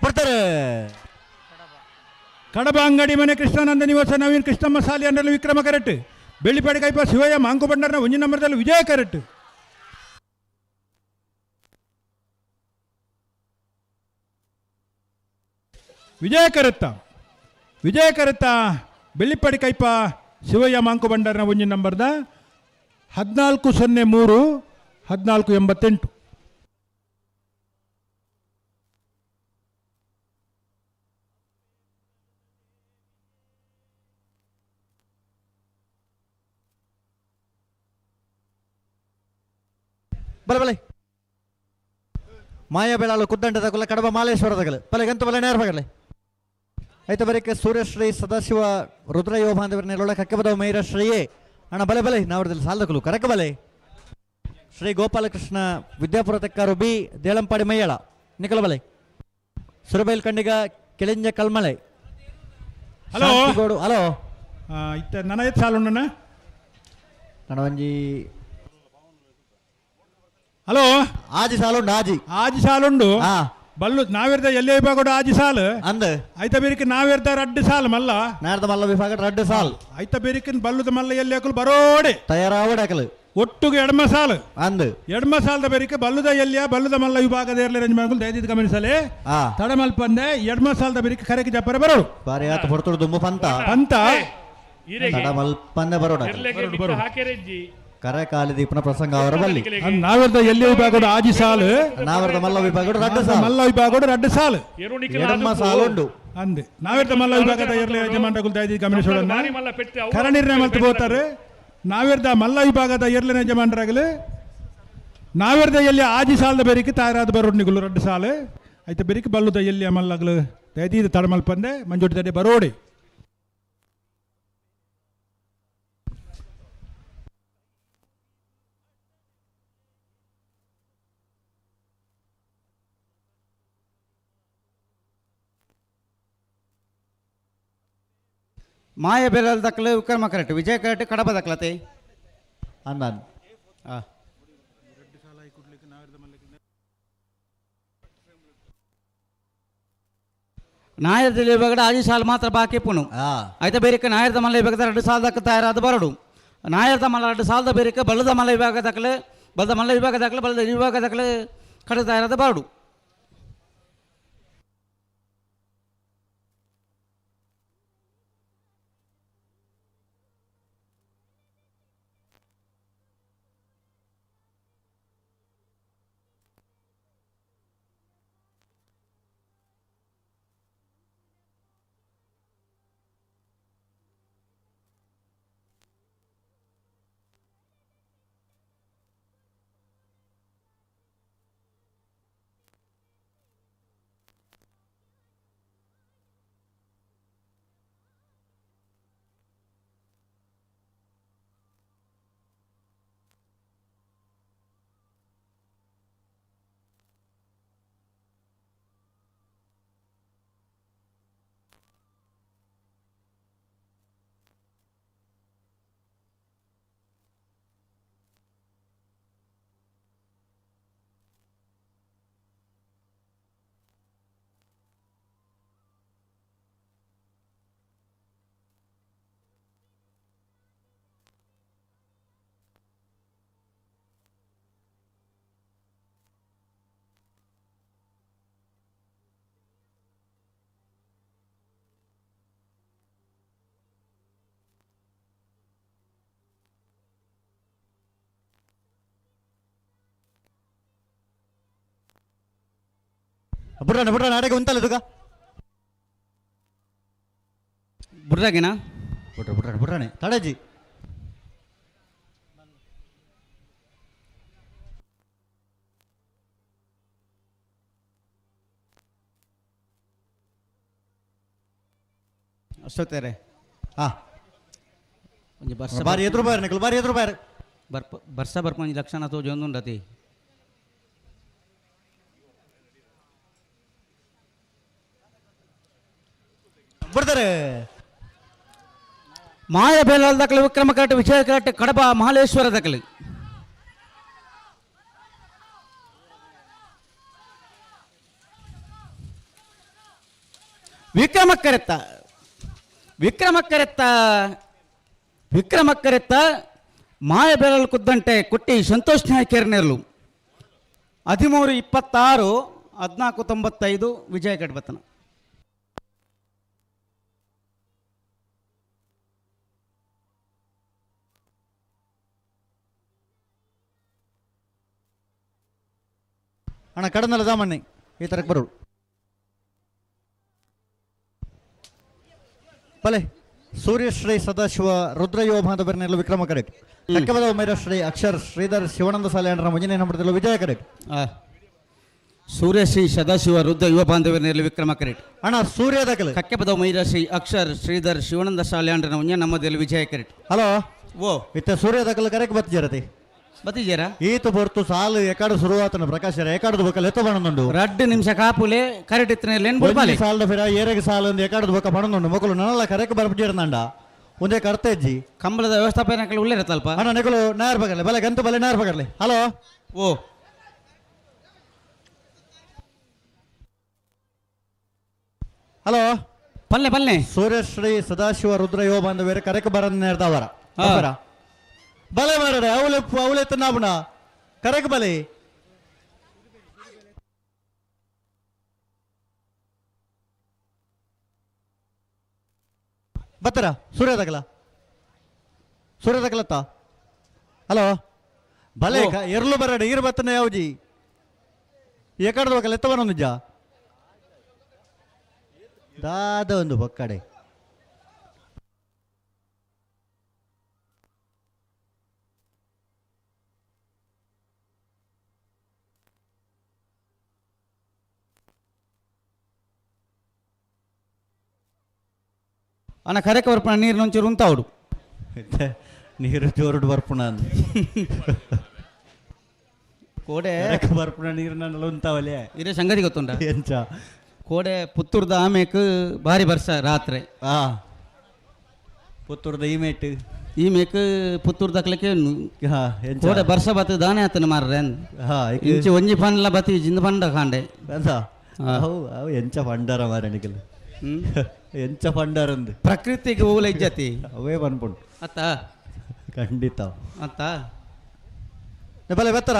ಬರ್ತಾರೆ. ಕಡಬ ಅಂಗಡಿ ಮನೆ ಕೃಷ್ಣಾನಂದ ನಿವಾಸ ನವೀನ್ ಕೃಷ್ಣಮ್ಮ ಸಾಲಿ ಅಂಡರ್ಲಿ ವಿಕ್ರಮ ಕರೆಟ್ ಬೆಳ್ಳಿಪಾಡಿ ಕೈಪ ಶಿವಯ್ಯ ಮಾಂಕು ಬಂಡರ್ನ ಒಂಜಿ ನಂಬರ್ದಲ್ಲಿ ವಿಜಯ ಕರೆಟ್ ವಿಜಯ ಕರೆತ್ತ ಬೆಳ್ಳಿಪಾಡಿ ಕೈಪ ಶಿವಯ್ಯ ಮಾಂಕು ಬಂಡರ್ನ ಒಂಜಿ ನಂಬರ್ದ 1403 1488. ಬಲೆ ಬಲೆ ಮಾಯಾ ಬೆಳಾಳು ಕುದ್ದಂಡ ತಗೊಲ್ಲ ಕಡಬ ಮಾಲೇಶ್ವರ ತಗಲು ಬಲೆ ಗಂತು ಬಲೆ ನೇರ ಬಗಲೆ ಐತ ಬರೀಕೆ ಸೂರ್ಯಶ್ರೀ ಸದಾಶಿವ ರುದ್ರಯೋ ಬಾಂಧವರ ನೆಲೊಳ ಕಕ್ಕೆ ಬದವ ಮೈರ ಶ್ರೀಯೇ ಅಣ್ಣ ಬಲೆ ಬಲೆ ನಾವರದಲ್ಲಿ ಸಾಲದಕಲು ಕರಕ ಬಲೆ ಶ್ರೀ ಗೋಪಾಲಕೃಷ್ಣ ವಿದ್ಯಾಪುರ ತೆಕ್ಕಾರು ಬಿ ದೇಳಂಪಾಡಿ ಮೈಯಳ ನಿಕಲ ಬಲೆ ಸುರಬೈಲ್ ಕಂಡಿಗ ಕೆಳಿಂಜ ಕಲ್ಮಳೆ ಹಲೋ ಹಲೋ ಇತ್ತ ನನ್ನ ಎತ್ತು ಸಾಲು ನನ್ನ ಒಂಜಿ ಹಲೋ ಆಜಿ ಸಾಲುಂಡು ಆಜಿ ಸಾಲುಂಡು ಬಲ್ಲು ನಾವೆರ್ದ ಎಲ್ಲೇ ವಿಭಾಗ ಆಜಿ ಸಾಲು ಅಂದ ಐತ ಬೇರಿಕೆ ನಾವೆರ್ದ ರಡ್ಡು ಸಾಲು ಮಲ್ಲ ನಾರ್ದ ಮಲ್ಲ ವಿಭಾಗ ರಡ್ಡು ಸಾಲು ಐತ ಬೇರಿಕೆ ಬಲ್ಲುದ ಮಲ್ಲ ಎಲ್ಲಿ ಹಾಕಲು ಬರೋಡೆ ತಯಾರಾವಡಕಲು ಒಟ್ಟುಗೆ ಎಡಮ ಸಾಲು ಅಂದು ಎಡಮ ಸಾಲದ ಬೇರಿಕೆ ಬಲ್ಲುದ ಎಲ್ಲಿಯ ಬಲ್ಲುದ ಮಲ್ಲ ವಿಭಾಗದ ಇರಲಿ ರಂಜ್ ಮಾಡ್ಕೊಂಡು ದಯದಿದ್ದು ಗಮನಿಸಲೇ ತಡಮಲ್ಪಂದೆ ಎಡಮ ಸಾಲದ ಬೇರಿಕೆ ಕರೆಗೆ ಜಪ್ಪರ ಬರೋಡು ಬಾರಿ ಆತ ಹೊರತುಡು ದುಮ್ಮು ಪಂತ ತಡಮಲ್ಪಂದೆ ಬರೋಡ ಕರೆ ಕಾಲಿ ದೀಪನ ಪ್ರಸಂಗ ಅವರ ಬಲ್ಲಿ ನಾವೆರ್ದ ಎಲ್ಲಿ ವಿಭಾಗ ಆಜಿ ಸಾಲು ನಾವೆರ್ದ ಮಲ್ಲ ವಿಭಾಗ ರಡ್ಡು ಸಾಲು ಮಲ್ಲ ವಿಭಾಗ ರಡ್ಡು ಸಾಲು ಎಡಮ ಸಾಲುಂಡು ಅಂದೆ ನಾವೆರ್ದ ಮಲ್ಲ ವಿಭಾಗದ ಇರಲಿ ಯಜಮಾನಗಳು ದಯದಿದ್ದು ಗಮನಿಸೋಣ ಕರಣಿರ್ಣಯ ಮಲ್ತು ಹೋಗ್ತಾರೆ ನಾವೆರ್ದ ಮಲ್ಲ ವಿಭಾಗದ ಎರಲಿನ ಯಜಮಾನರಾಗಲಿ ನಾವೆರ್ದ ಎಲ್ಲಿ ಆಜಿ ಸಾಲದ ಬೇರಿಕೆ ತಾಯರಾದ ಬರೋಡು ನಿಗುಲು ರಡ್ಡು ಸಾಲು ಐತೆ ಬೇರಿಕೆ ಬಲ್ಲುದ ಎಲ್ಲಿ ಮಲ್ಲಗಳು ದಯದಿದ್ದು ತಡಮಲ್ಪಂದೆ ಮಂಜುಟಿ ತಡೆ ಬರೋಡಿ ಮಾಯ ಬೆರಲ್ ದಕ್ಕಲು ವಿಕ್ರಮ ಕರೆಕ್ಟ್ ವಿಜಯ ಕರೆಕ್ಟ್ ಕಡಬ ದಕ್ಲತೆ ಅಂದಾನ್ ನಾಯರ್ದಲ್ಲಿ ವಿಭಾಗದ ಆಜಿ ಸಾಲು ಮಾತ್ರ ಬಾಕಿ ಪುಣು అయితే ಬೇರಿಕೆ ನಾಯರ್ದ ಮಲ್ಲ ವಿಭಾಗದ 2 ಸಾಲ ದಕ್ಕ ತಯಾರಾದ ಬರಡು ನಾಯರ್ದ ಮಲ್ಲ 2 ಸಾಲದ ಬೇರಿಕೆ ಬಲ್ಲದ ಮಲ್ಲ ವಿಭಾಗ ದಕ್ಕಲು ಬಲ್ಲದ ಮಲ್ಲ ವಿಭಾಗ ದಕ್ಕಲು ಬಲ್ಲದ ವಿಭಾಗ ದಕ್ಕಲು ಕಡ ತಯಾರಾದ ಬರಡು ಬುಡ್ರಾನೆ ಅಡೆಗೆ ಉಂಟಲ್ಲ ತುಗ ಬುಡ್ರಾಗೆನಾ ಬುಡ್ರಾನೆ ತಡಜಿ ಅಷ್ಟೊತ್ತೇರೆ ಒಂಜಿ ಬರ್ಸ ಬಾರಿ ಎದುರು ಬಾರಿ ನಿಕಲ್ ಬಾರಿ ಎದುರು ಬಾರಿ ಬರ್ಸ ಬರ್ಪಂಜಿ ಲಕ್ಷಣ ತೋಜಿ ಒಂದುಂಡತಿ ಬಿಡ್ತಾರೆ ಮಾಯ ಬೇಲಾಲ್ ದಕ್ಕಲು ವಿಕ್ರಮ ಕರೆಕ್ಟ್ ವಿಜಯ ಕರೆಕ್ಟ್ ಕಡಬ ಮಹಾಲೇಶ್ವರ ದಕ್ಕಲು ವಿಕ್ರಮಕ್ಕರೆತ್ತ ಮಾಯ ಬೇಲಲ್ ಕುದ್ದಂಟೆ ಕುಟ್ಟಿ ಸಂತೋಷ್ ನಾಯಕೇರ್ನೆರ್ಲು 13-26 14-95 ವಿಜಯ ಕಡ್ಬತ್ತನ ಅಣ್ಣ ಕಡನಲ್ಲ ದಾಮಣ್ಣೆ ಈ ಥರಕ್ಕೆ ಬರೋಳು ಭಲೆ ಸೂರ್ಯಶ್ರೀ ಸದಾಶಿವ ರುದ್ರಯುವ ಬಾಂಧವರನ್ನೆಲ್ಲ ವಿಕ್ರಮ ಕರೆಕ್ಟ್ ಕಕ್ಕಬದ ಉಮೇರಶ್ರೀ ಅಕ್ಷರ್ ಶ್ರೀಧರ್ ಶಿವಾನಂದ ಸಾಲೆಯಂಡ್ರ ಮುಂಜಾನೆ ನಂಬರ್ದಲ್ಲ ವಿಜಯ ಕರೆಕ್ಟ್ ಸೂರ್ಯಶ್ರೀ ಸದಾಶಿವ ರುದ್ರ ಯುವ ಬಾಂಧವ್ಯರಲ್ಲಿ ವಿಕ್ರಮ ಕರೆಕ್ಟ್ ಅಣ್ಣ ಸೂರ್ಯದ ಕಲೆ ಕಕ್ಕೆಪದ ಮೈರಾಶ್ರೀ ಅಕ್ಷರ್ ಶ್ರೀಧರ್ ಶಿವಾನಂದ ಸಾಲ್ಯಾಂಡ್ರ ಮುಂಜಾನೆ ನಮ್ಮದಲ್ಲಿ ವಿಜಯ ಕರೆಕ್ಟ್ ಹಲೋ ಓ ಇತ್ತ ಸೂರ್ಯದ ಕಲೆ ಕರೆಕ್ಟ್ ಬತ್ತಿಜರತಿ ಬತ್ತಿಜಾರ ಈತು ಹೊರ್ತು ಸಾಲು ಎಕಾಡು ಶುರುವಾತನ ಪ್ರಕಾಶ ಎಕಾಡದ ಬೊಕ್ಕ ಎತ್ತ ಬಣ್ಣುಂಡು 2 ನಿಮಿಷ ಕಾಪುಲೆ ಕರೆಕ್ಟ್ ಇತ್ತನೆ ಸಾಲದ ಫಿರ ಏರೆಗೆ ಸಾಲು ಒಂದು ಎಕಾಡದ ಬೊಕ್ಕ ಬಣ್ಣುಂಡು ಮಕ್ಕಳು ನನ್ನಲ್ಲ ಕರೆಕ್ಟ್ ಬರ್ಬಿಟ್ಟಿರಂಡ ಒಂದೇ ಕರ್ತೇಜ್ಜಿ ಕಂಬಳದ ವ್ಯವಸ್ಥಾಪನೆ ಉಳ್ಳೇ ಇರತ್ತಲ್ಪ ಅಣ್ಣ ನೆಗಳು ನಾರ್ ಬಗರ್ಲೆ ಬಲೆ ಗಂತು ಬಲೆ ನಾರ್ ಬಗರ್ಲೆ ಹಲೋ ಓ ಹಲೋ ಪಲ್ಲೆ ಸೂರ್ಯಶ್ರೀ ಸದಾಶಿವ ರುದ್ರ ಯುವ ಬಾಂಧವ್ಯರ ಕರೆಕ್ ಬರನ್ ನೇರ್ದವರ ಬಲೆ ಮಾರಡೆ ಅವಳೆತ್ತ ನಾಬುಣ ಕರೆಕ್ ಬಲೆ ಬತ್ತರ ಸೂರ್ಯದಗಲತ್ತ ಹಲೋ ಬಲೆ ಎರಲು ಬರಡೆ ಈರು ಬತ್ತನ ಯಾವ್ಜಿ ಎಕಡದ ಬಕಲ್ ಎತ್ತವನ ನಿಜ ದಾದ ಒಂದು ಬಕ್ಕಡೆ ಅಣ್ಣ ಕರೆಕ ಬರ್ಪಣ ನೀರು నుంచి ರುಂತಾವುಡು ನೀರು ಜೋರುಡು ಬರ್ಪಣ ಕೋಡೆ ಬರ್ಪಣ ನೀರಿನ ಉಂತಾವಲೆ ಇದೇ ಸಂಗತಿ ಗೊತ್ತುಂಟ ಎಂಚ ಕೋಡೆ ಪುತ್ತೂರ್ದ ಆಮೇಕ್ ಭಾರಿ ಬರ್ಸ ರಾತ್ರಿ ಪುತ್ತೂರ್ದ ಈ ಮೇಟ್ ಪುತ್ತೂರ್ ದಕ್ಲಕ್ಕೆ ಕೋಡೆ ಬರ್ಸ ಬತ್ತ ದಾನೆ ಆತನ ಮಾರ್ರೆ ಇಂಚಿ ಒಂಜಿ ಪಂಡ್ಲ ಬತ್ತಿ ಜಿಂದ ಪಂಡ ಕಾಂಡೆ ಅವು ಎಂಚ ಪಂಡಾರ ಮಾರಣಿಕಲ್ ಎಂಚ ಪಂಡಾರಂದು ಪ್ರಕೃತಿಗೆ ಹೋಗ್ಲ ಇಜ್ಜತಿ ಅವೇ ಬಂದ್ಪುಂಡು ಅತ್ತ ಖಂಡಿತ ಅತ್ತ ಬಲೆ ಬತ್ತರ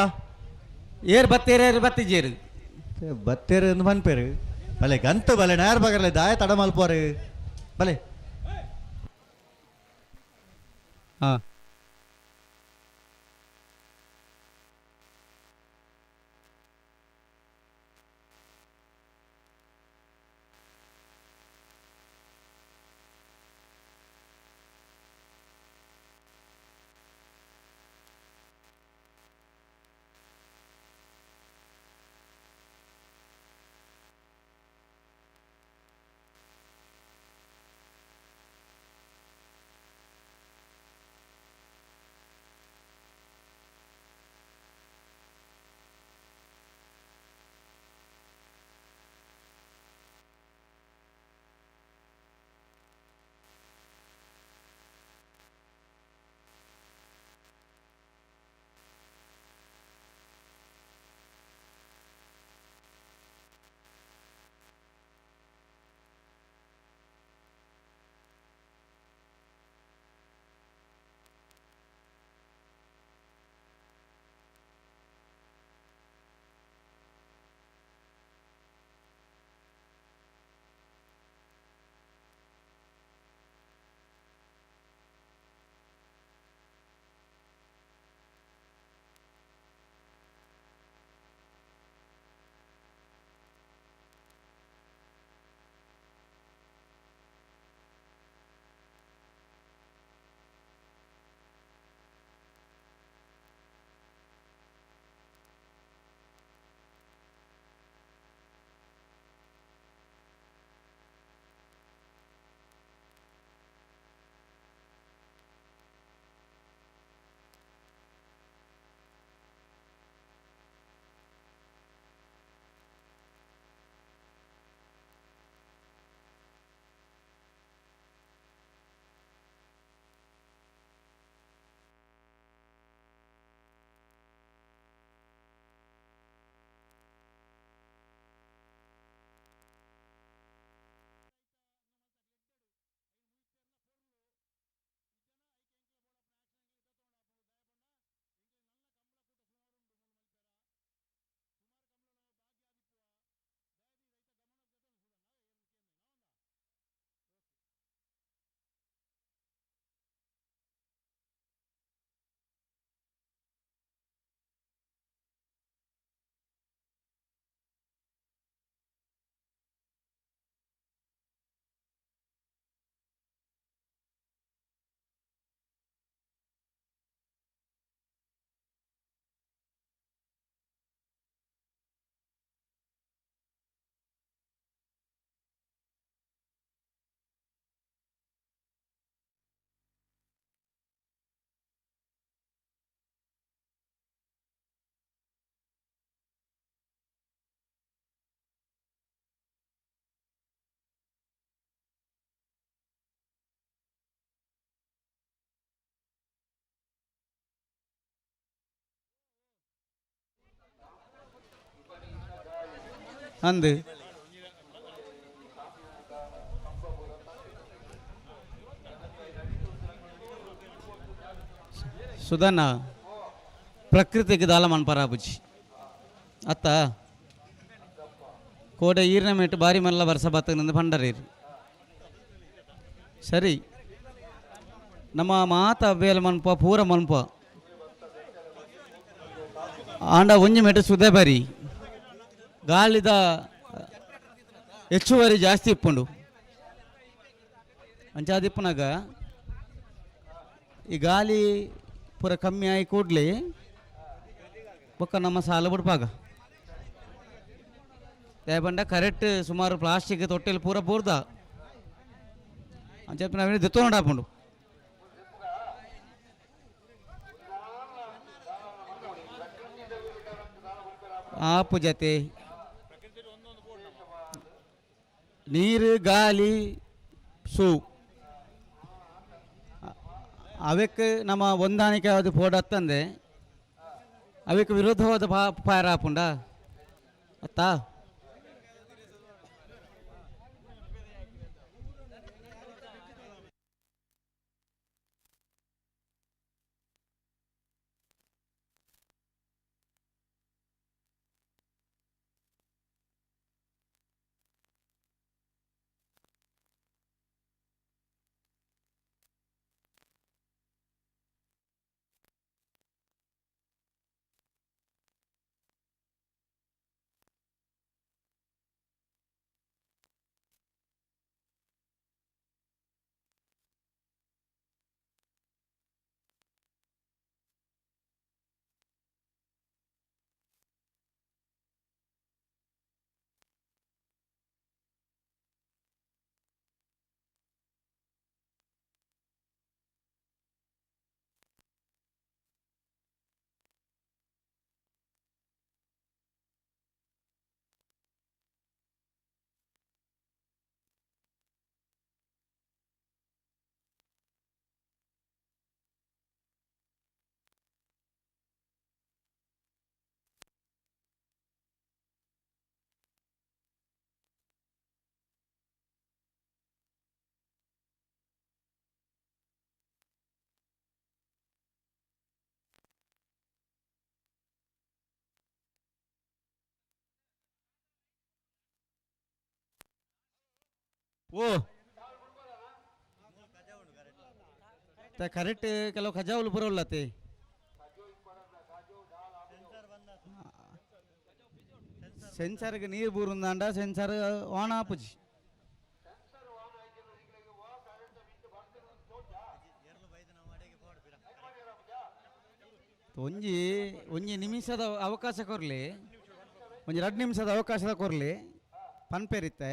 ಏರ್ ಬತ್ತಿಜೇರು ಬತ್ತೇರು ಎಂದು ಮನ್ಪೇರು ಬಲೆ ಗಂತು ಬಲೆ ನೇರ ಬಗರ್ಲೆ ದಾಯ ತಡ ಮಲ್ಪೋರು ಬಲೆ ಅಂದು ಸುಧನ ಪ್ರಕೃತಿಗೆ ದಾಲ ಮನ್ಪರಾಬುಜಿ ಅತ್ತ ಕೋಡೆ ಈರಿನ ಮೇಟು ಬಾರಿ ಮಲ್ಲ ಬರ್ಸ ಬತ್ತನಿಂದ ಪಂಡರೇರಿ ಸರಿ ನಮ್ಮ ಮಾತ ಅವ್ವೇಲ ಮನ್ಪ ಪೂರ ಮನ್ಪ ಆಂಡ ಒಂಜಿ ಮೆಟ್ಟು ಸುದೆ ಬರಿ ಗಾಳಿದ ಹೆಚ್ಚುವರಿ ಜಾಸ್ತಿ ಇಪ್ಪುಂಡು ಅಂಚಾದಿಪ್ಪನಾಗ ಈ ಗಾಳಿ ಪೂರ ಕಮ್ಮಿ ಆಗಿ ಕೂಡ್ಲಿ ಬೊಕ್ಕ ನಮ್ಮ ಸಾಲ ಬಿಡ್ಪಾಗ ಬಂಡ ಕರೆಕ್ಟ್ ಸುಮಾರು ಪ್ಲಾಸ್ಟಿಕ್ ತೊಟ್ಟೆಲಿ ಪೂರ ಬೋರ್ದ ಅಂತ చెప్పి ನಾವೇನು ದಿತ್ತು ನೋಡಾಪುಂಡು ಆಪು ಜತೆ ನೀರು ಗಾಳಿ ಸೂ ಅವಕ್ಕೆ ನಮ್ಮ ಹೊಂದಾಣಿಕೆ ಅದು ಪೋಡತ್ತಂದೆ ಅವಕ್ಕೆ ವಿರೋಧವಾದ ಪಾರ ಆಪುಂಡ ಅತ್ತಾ ಓ ಕರೆಕ್ಟ್ ಕೆಲವು ಖಜಾವುಲು ಬರೋಲ್ಲತ್ತೆ ಸೆನ್ಸರ್ಗೆ ನೀರು ಬೂರುಂದಾಂಡ ಸೆನ್ಸರ್ ಆನ್ ಆಪುಜಿ ಒಂಜಿ ಒಂಜಿ ನಿಮಿಷದ ಅವಕಾಶ ಕೊರ್ಲಿ ಒಂಜಿ 2 ನಿಮಿಷದ ಅವಕಾಶದ ಕೊರ್ಲಿ ಪನ್ಪೇರಿತ್ತೆ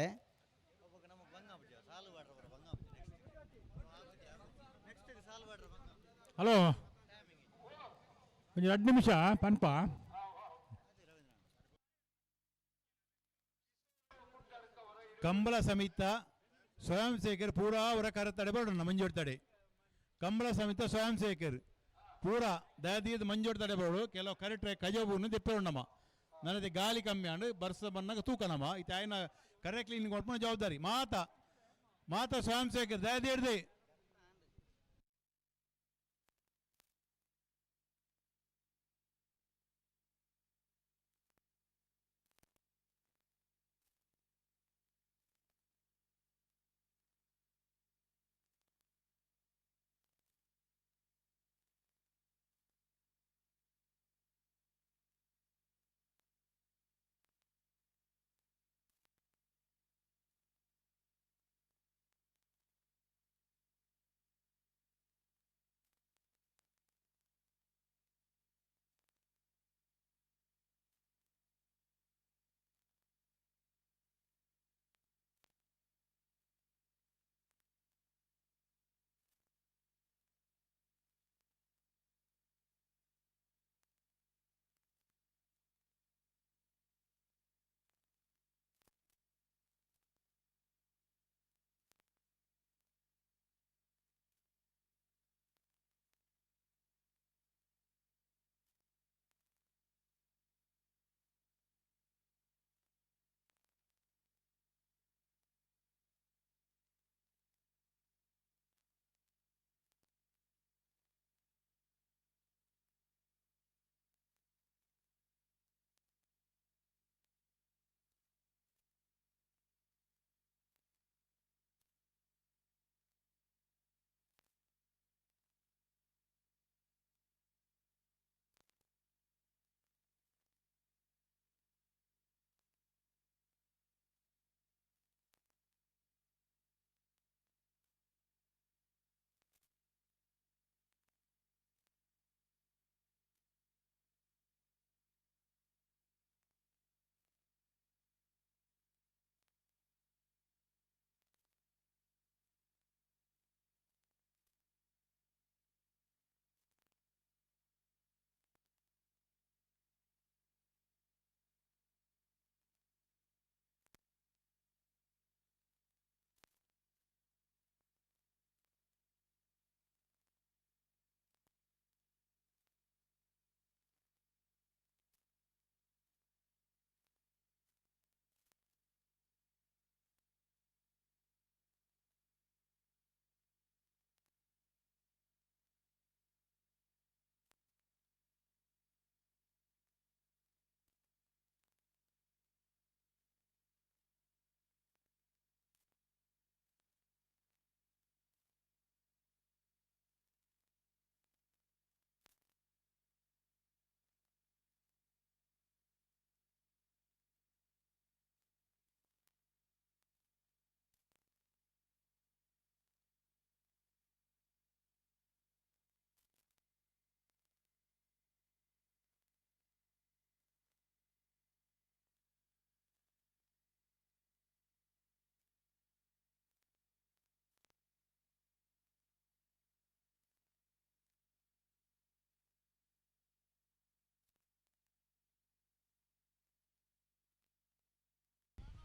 ಹಲೋ ಒಂದು 2 ನಿಮಿಷ ಪನ್ಪ ಕಂಬಳ ಸಮಿತ ಸ್ವಯಂ ಸೇವಕರು ಪೂರಾ ಅವರ ಕರ ತಡೆಬಾರ್ದು ಮಂಜೂರು ತಡೆ ಕಂಬಳ ಸಮಿತ ಸ್ವಯಂ ಸೇವಕರು ಪೂರಾ ದಯದೀದ ಮಂಜೂರು ತಡೆಬಾರ್ದು ಕೆಲವು ಕರೆಕ್ಟ್ ಕಜಬೂನು ದಿಪ್ಪೇಣ್ಣಮ್ಮ ನನ್ನದೇ ಗಾಳಿ ಕಮ್ಮಿ ಅಂಡು ಬರ್ಸ ಬಂದಾಗ ತೂಕನಮ್ಮ ಇದು ಆಯ್ನ ಕರೆಕ್ಟ್ಲಿ ನಿನ್ಗೆ ಕೊಟ್ಟ ಜವಾಬ್ದಾರಿ ಮಾತ ಸ್ವಯಂ ಸೇವಕರು ದಯದೀರ್ದೆ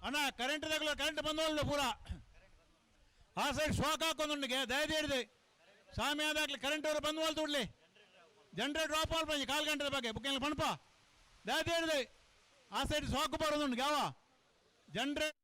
ಅಣ್ಣ ಕರೆಂಟ್ ತಗಲು ಕರೆಂಟ್ ಬಂದವಲ್ಲ ಪೂರ ಆ ಸೈಡ್ ಶಾಕ್ ಹಾಕೊಂದುಂಡಿಗೆ ದಯದಿ ಹಿಡಿದು ಸ್ವಾಮಿ ಆದಾಗ್ಲಿ ಕರೆಂಟ್ ಅವರು ಬಂದವಲ್ ತುಡ್ಲಿ ಜನರೇಟರ್ ಡ್ರಾಪ್ ಆಲ್ ಬಂದು 4 ಗಂಟೆ ಬಗ್ಗೆ ಬುಕ್ಕಿಂಗ್ ಪಣಪ ದಯದಿ ಹಿಡಿದು ಆ ಸೈಡ್ ಶಾಕ್ ಬರೋದುಂಡು ಯಾವ ಜನರೇಟ್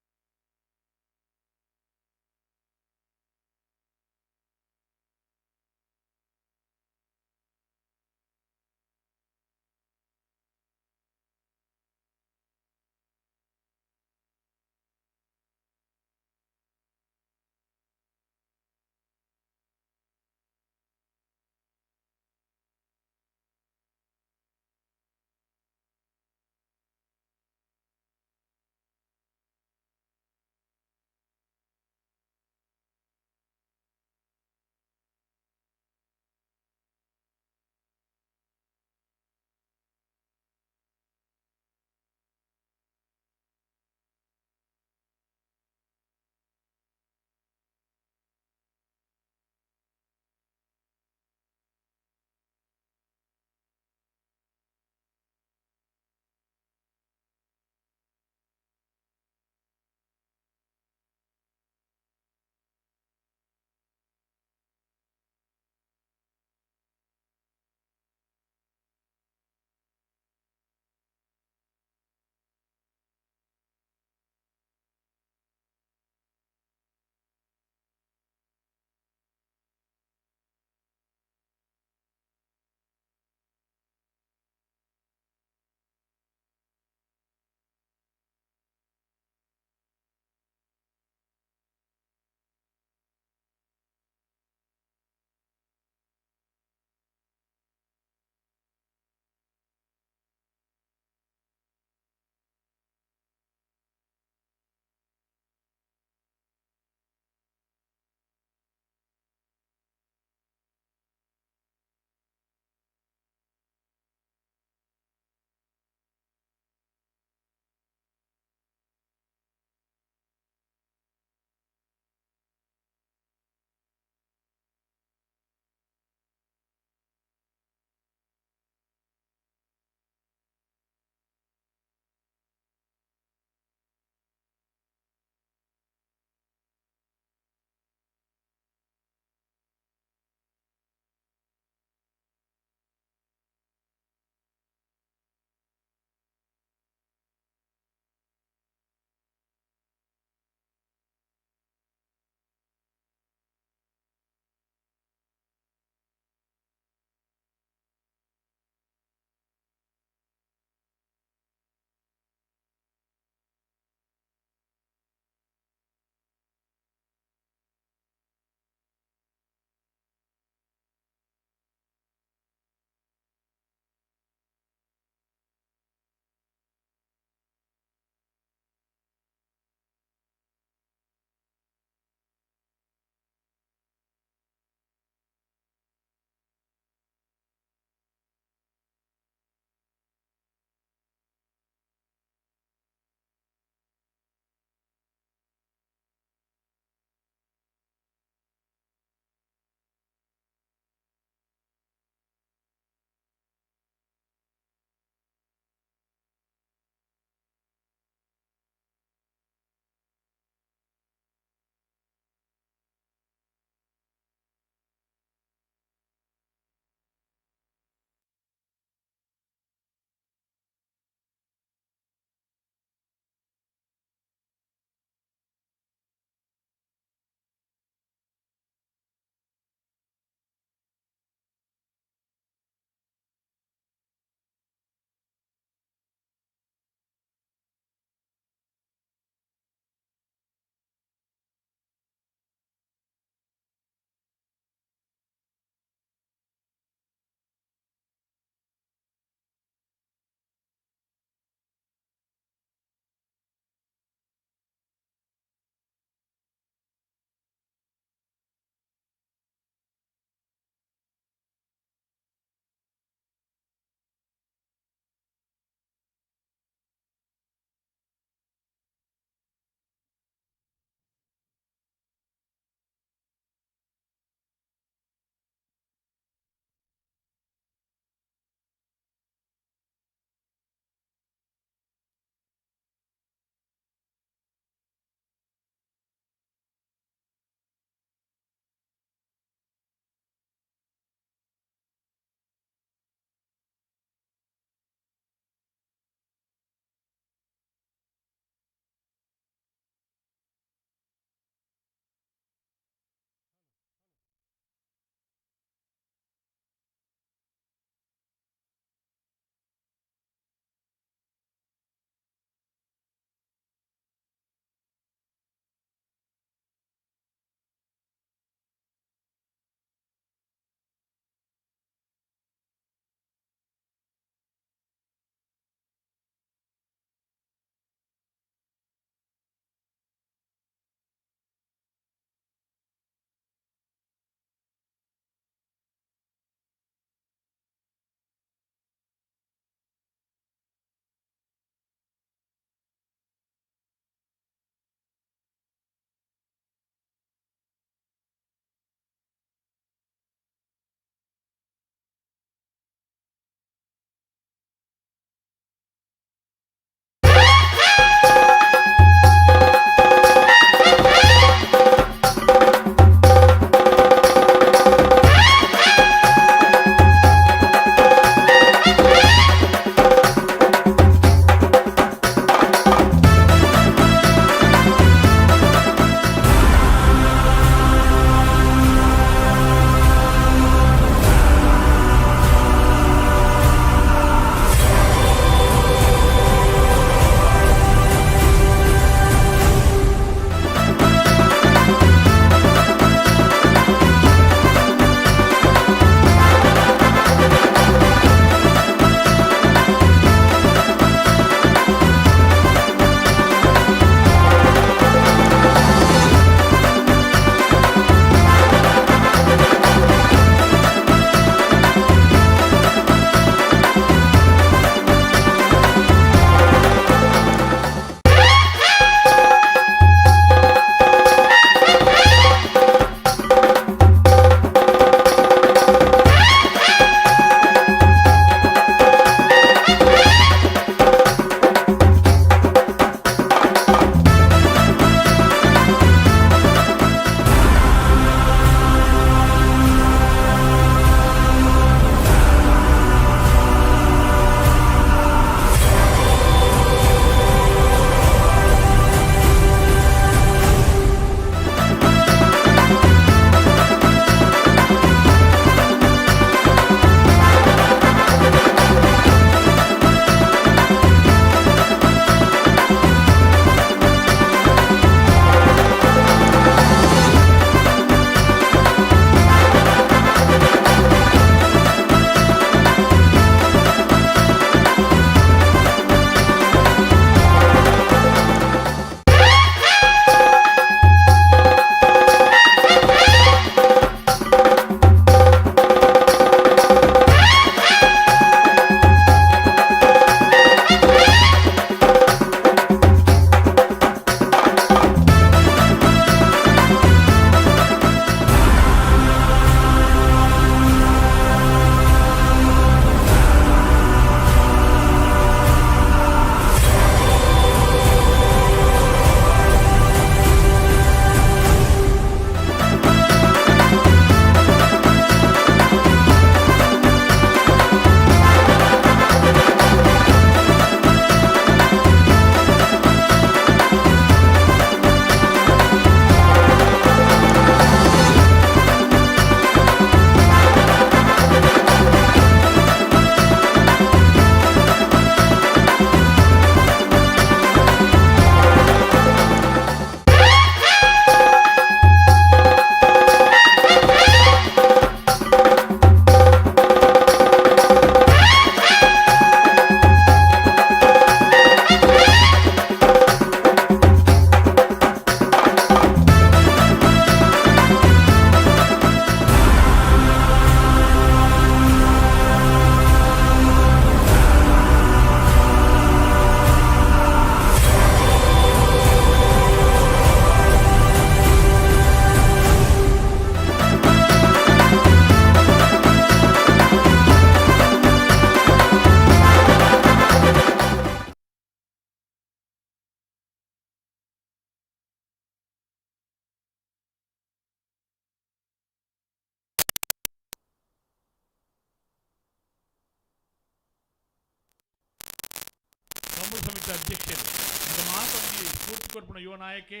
ಕಂಬಳ ಸಮಿತಿ ಅಧ್ಯಕ್ಷರು ಈಗ ಮಾತೊಂದು ಸ್ಫೂರ್ತಿ ಕೊರ್ಪಣ ಯುವ ನಾಯಕಿ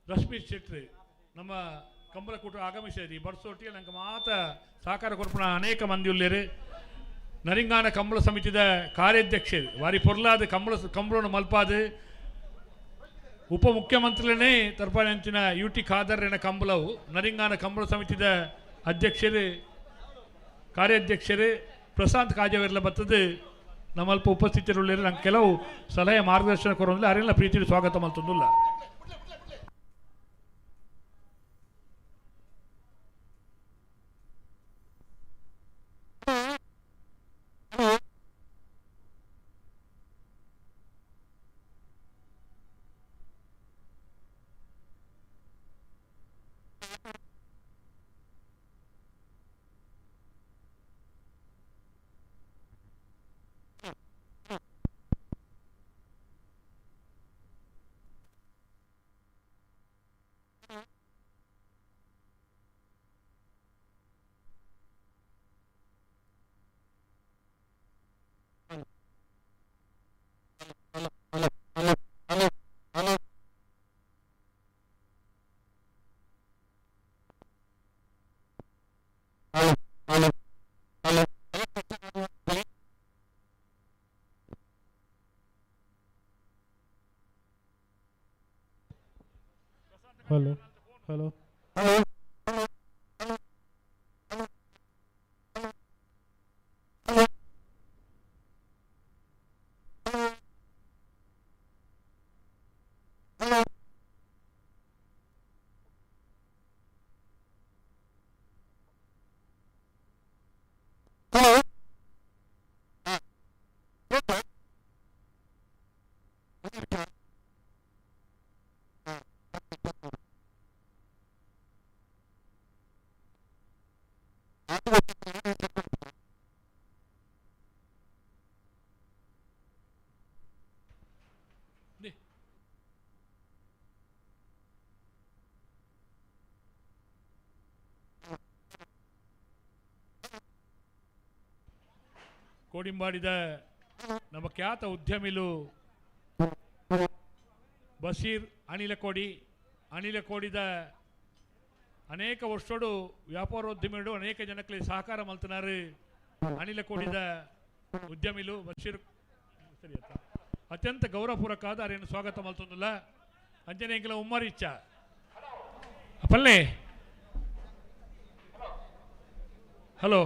ರಶ್ಮಿ ಶೆಟ್ಟಿ ನಮ್ಮ ಕಂಬಳ ಕೂಟ ಆಗಮಿಸಿರಿ ಬರ್ಸೊಟ್ಟಿಗೆ ನಂಗೆ ಮಾತ ಸಹಕಾರ ಕೊರ್ಪಣ ಅನೇಕ ಮಂದಿ ಉಳ್ಳೇರು ನರಿಂಗಾನ ಕಂಬಳ ಸಮಿತಿದ ಕಾರ್ಯಾಧ್ಯಕ್ಷರು ವಾರಿ ಪೊರ್ಲಾದ ಕಂಬಳವನ್ನು ಮಲ್ಪಾದು ಉಪ ಮುಖ್ಯಮಂತ್ರಿಗಳೇ ತರ್ಪಾನಂಚಿನ UT ಖಾದರ್ನ ಕಂಬಳವು ನರಿಂಗಾನ ಕಂಬಳ ಸಮಿತಿದ ಅಧ್ಯಕ್ಷರು ಕಾರ್ಯಾಧ್ಯಕ್ಷರು ಪ್ರಶಾಂತ್ ಕಾಜವೆಲ್ಲ ಬರ್ತದೆ ನಮ್ಮಲ್ಪ ಉಪಸ್ಥಿತರುಳ್ಳೇರು ನಂಗೆ ಕೆಲವು ಸಲಹೆ ಮಾರ್ಗದರ್ಶನ ಕೊರೋದಿಲ್ಲ ಅವರೆಲ್ಲ ಪ್ರೀತಿಯಲ್ಲಿ ಸ್ವಾಗತ ಮಲ್ತೊಂದಿಲ್ಲ. ಹಲೋ ಹಲೋ ಕೋಡಿಂಬಾಡಿದ ನಮ್ಮ ಖ್ಯಾತ ಉದ್ಯಮಿಲು ಬಶೀರ್ ಅನಿಲಕೋಡಿದ ಅನೇಕ ವರ್ಷೋಡು ವ್ಯಾಪಾರೋದ್ಯಮಿಗಳು ಅನೇಕ ಜನಕ್ಕೆ ಸಹಕಾರ ಮಲ್ತನಾರು ಅನಿಲಕೋಡಿದ ಉದ್ಯಮಿಲು ಬಶೀರ್ ಸರಿ ಅತ್ಯಂತ ಗೌರವಪೂರ್ವಕವಾದ ಅವರೇನು ಸ್ವಾಗತ ಮಲ್ತೊಂದಿಲ್ಲ ಅಂಜನೆ ಎಂಕಲ ಉಮ್ಮರಿಚ್ಚ ಪಲ್ಲೆ ಹಲೋ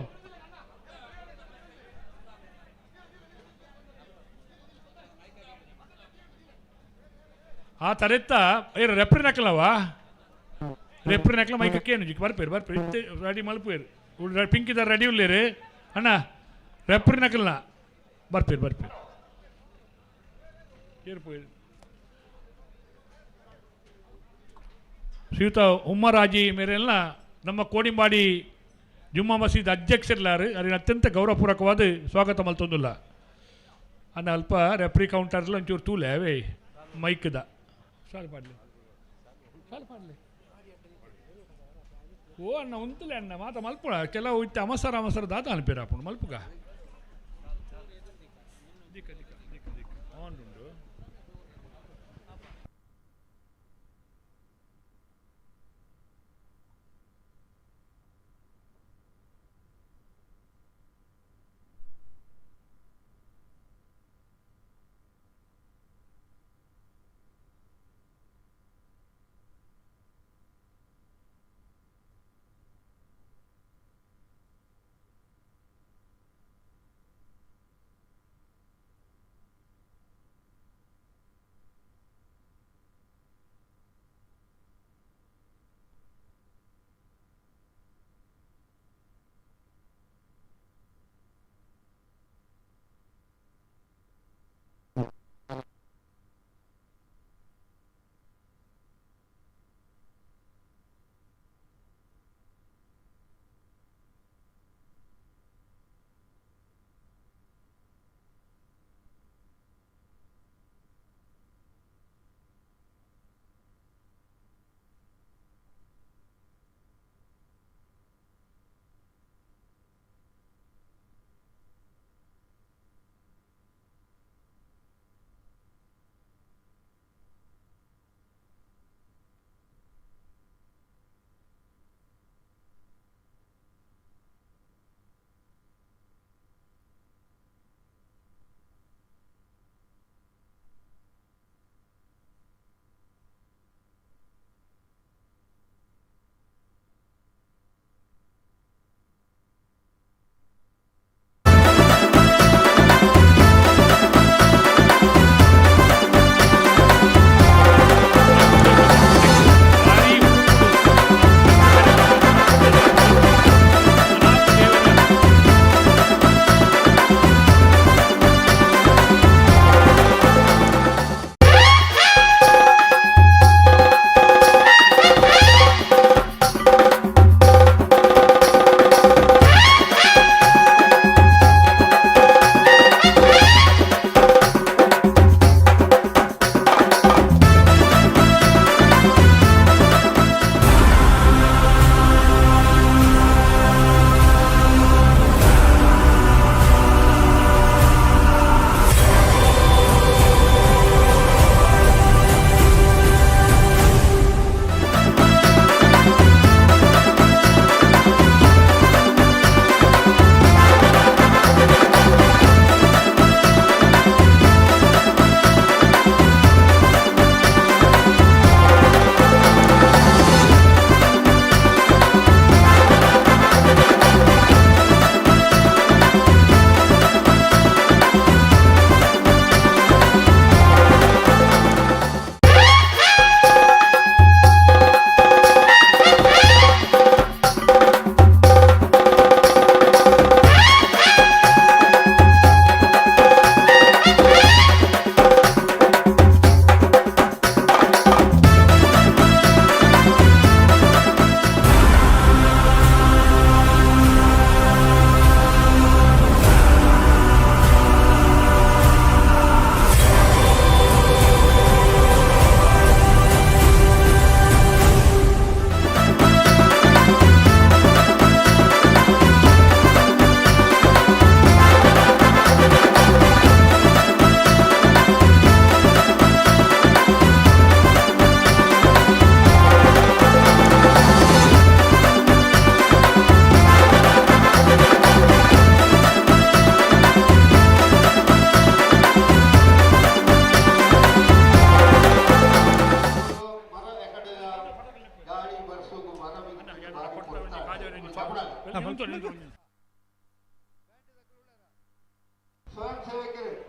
ಆ ತರೆತ್ತ ರೆಪ್ರಿ ನಕಲವಾ ರೆಪ್ರಿ ನಕಲ ಮೈಕೇನು ಬರ್ಪೇರು ರೆಡಿ ಮಲ್ಪೇರು ಪಿಂಕ್ ಇದ್ದಾರೆ ರೆಡಿ ಉಳ್ಳೇರು ಅಣ್ಣ ರೆಪ್ರಿ ನಕಲ್ನ ಬರ್ಪೇರು ಏರ್ಪೋಯ್ರು ಶ್ರೀಯುತ ಉಮ್ಮರಾಜಿ ಮೇರೆಲ್ಲ ನಮ್ಮ ಕೋಡಿಂಬಾಡಿ ಜುಮ್ಮಾ ಮಸೀದ್ ಅಧ್ಯಕ್ಷರಿಲ್ಲಾರು ಅದನ್ನು ಅತ್ಯಂತ ಗೌರವಪೂರ್ವಕವಾದ ಸ್ವಾಗತ ಮಲ್ತೊಂದಿಲ್ಲ ಅನ್ನ ಅಲ್ಪ ರೆಪ್ರಿ ಕೌಂಟರ್ಲ ಒಂಚೂರು ತೂಲೆ ಅವೇ ಮೈಕ್ದ ಸಾಲು ಪಾಡ್ಲಿ ಓ ಅಣ್ಣ ಉಂತಲೇ ಅಣ್ಣ ಮಾತ ಮಲ್ಪುಳ ಕೆಲವು ಇತ್ತೆ ಅಮಸರ ದಾತ ಅನ್ಪೇರ ಅಪ್ಪು ಮಲ್ಪುಗ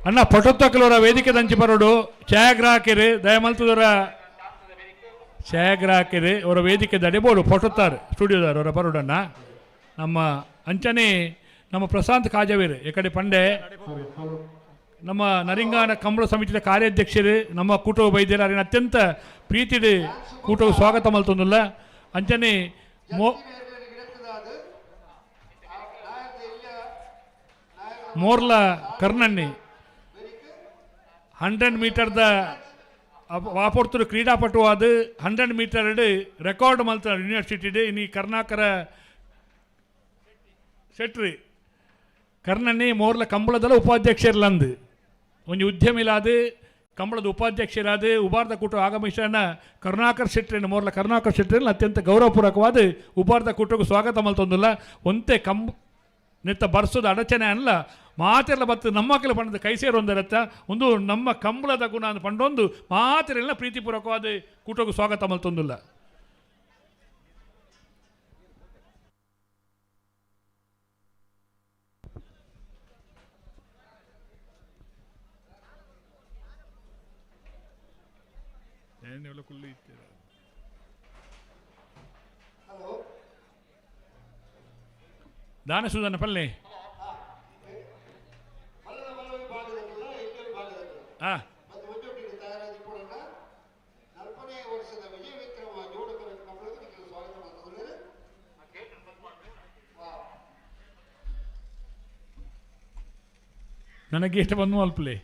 ಅಣ್ಣ ಪಟೋತ್ತಕಲವರ ವೇದಿಕೆ ದಂಚಿ ಬರೋಡು ಛಾಯಾಗ್ರಾಹಕರು ದಯಮಲ್ತದವರ ಛಾಯಾಗ್ರಾಹಕರು ಅವರ ವೇದಿಕೆ ದಡಿಬೋಡು ಫೋಟೋತ್ತಾರು ಸ್ಟುಡಿಯೋದಾರು ಅವರ ಬರೋಡಣ್ಣ ನಮ್ಮ ಅಂಚನೆ ನಮ್ಮ ಪ್ರಶಾಂತ್ ಕಾಜವೀರ್ ಈ ಪಂಡೆ ನಮ್ಮ ನರಿಂಗಾನ ಕಂಬಳ ಸಮಿತಿಯ ಕಾರ್ಯಾಧ್ಯಕ್ಷರು ನಮ್ಮ ಕೂಟವು ಬೈದ್ಯರು ಅರಿನ ಅತ್ಯಂತ ಪ್ರೀತಿಡ್ ಕೂಟವು ಸ್ವಾಗತ ಮಲ್ತೊಂದುಲ್ಲ ಅಂಚನೆ ಮೋರ್ಲ ಕರ್ನಣ್ಣಿ 100 ಮೀಟರ್ದ ವಾಪೊರ್ತರು ಕ್ರೀಡಾಪಟು ಅದು 100 ಮೀಟರ್ ರೆಕಾರ್ಡ್ ಮಲ್ತ ಯೂನಿವರ್ಸಿಟಿ ಇನ್ನು ಕರ್ನಾಕರ ಶೆಟ್ರಿ ಕರ್ನಣ್ಣಿ ಮೋರ್ಲ ಕಂಬಳದಲ್ಲ ಉಪಾಧ್ಯಕ್ಷರ್ಲಂದು ಒಂದು ಉದ್ಯಮಿಲಾದ ಕಂಬಳದ ಉಪಾಧ್ಯಕ್ಷರಾದ ಉಪಾರ್ಧ ಕೂಟ ಆಗಮಿಸೋಣ ಕರುಣಾಕರ್ ಶೆಟ್ರಿನ ಮೋರ್ಲ ಕರುಣಾಕರ್ ಶೆಟ್ರಿನ ಅತ್ಯಂತ ಗೌರವಪೂರ್ವಕವಾದ ಉಪಾರ್ಧ ಕೂಟಕ್ಕೆ ಸ್ವಾಗತ ಮಲ್ತೊಂದಿಲ್ಲ ಒಂತೆ ನೆತ್ತ ಬರ್ಸೋದು ಅಡಚಣೆ ಅಲ್ಲ ಮಾತೆಲ್ಲ ಬತ್ತು ನಮ್ಮ ಮಕ್ಕಳು ಪಂಡದ ಕೈ ಸೇರೊಂದರತ್ತ ಒಂದು ನಮ್ಮ ಕಂಬಳದ ಗುಣ ಅಂತ ಪಂಡೊಂದು ಮಾತೆಲ್ಲ ಪ್ರೀತಿಪೂರ್ವಕವಾದ ಕೂಟಕ್ಕೆ ಸ್ವಾಗತ ಮಲ್ತೊಂದಿಲ್ಲ ದಾನ ಸುಧಾನ ಪಲ್ಲೆ ಹಾಂ ನನಗೆ ಎಷ್ಟು ಬಂದು ಅಲ್ಪಲೆ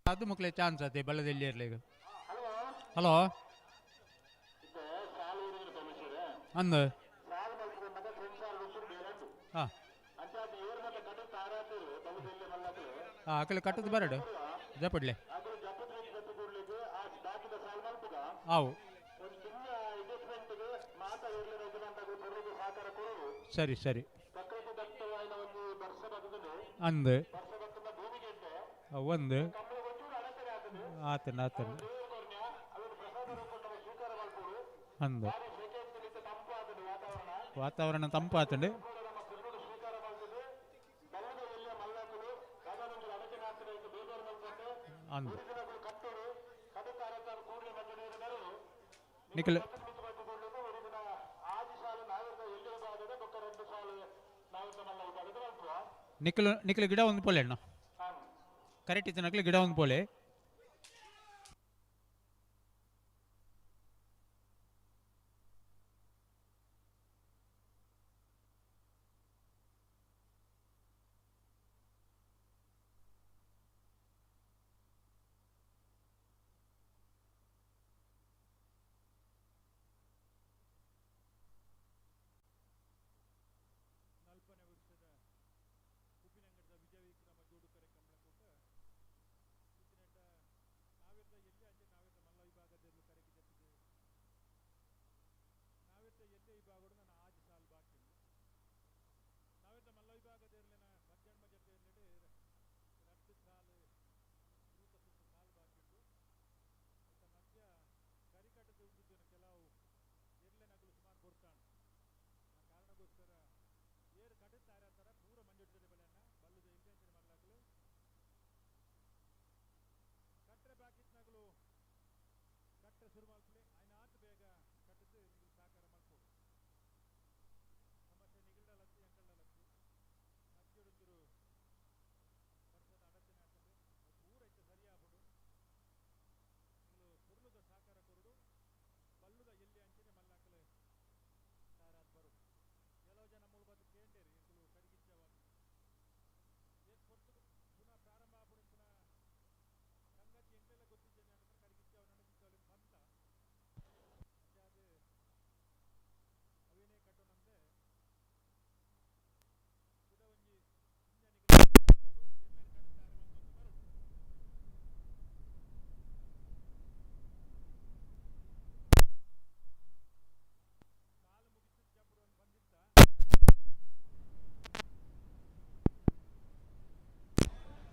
ಅದು ಮಕ್ಕಳೇ ಚಾನ್ಸ್ ಅದೇ ಬಲ್ಲದಲ್ಲಿ ಇರಲಿ ಈಗ ಹಲೋ ಅಂದು ಹಾಂ ಹಾಂ ಅಕಲೆ ಕಟ್ಟದು ಬರಡು ಜಪಡ್ಲೆ ಅವು ಸರಿ ಸರಿ ಅಂದು ಒಂದು ಆತನ ಅಂದು ವಾತಾವರಣ ತಂಪಾತಂಡು ಅಂದು ನಿಖಿಲ್ ನಿಖಿಲ್ ಗಿಡ ಒಂದು ಪೋಲೆ ಅಣ್ಣ ಕರೆಕ್ಟ್ ಇತ್ತು ನಕ್ಲಿ ಗಿಡ ಒಂದು ಪೋಲೆ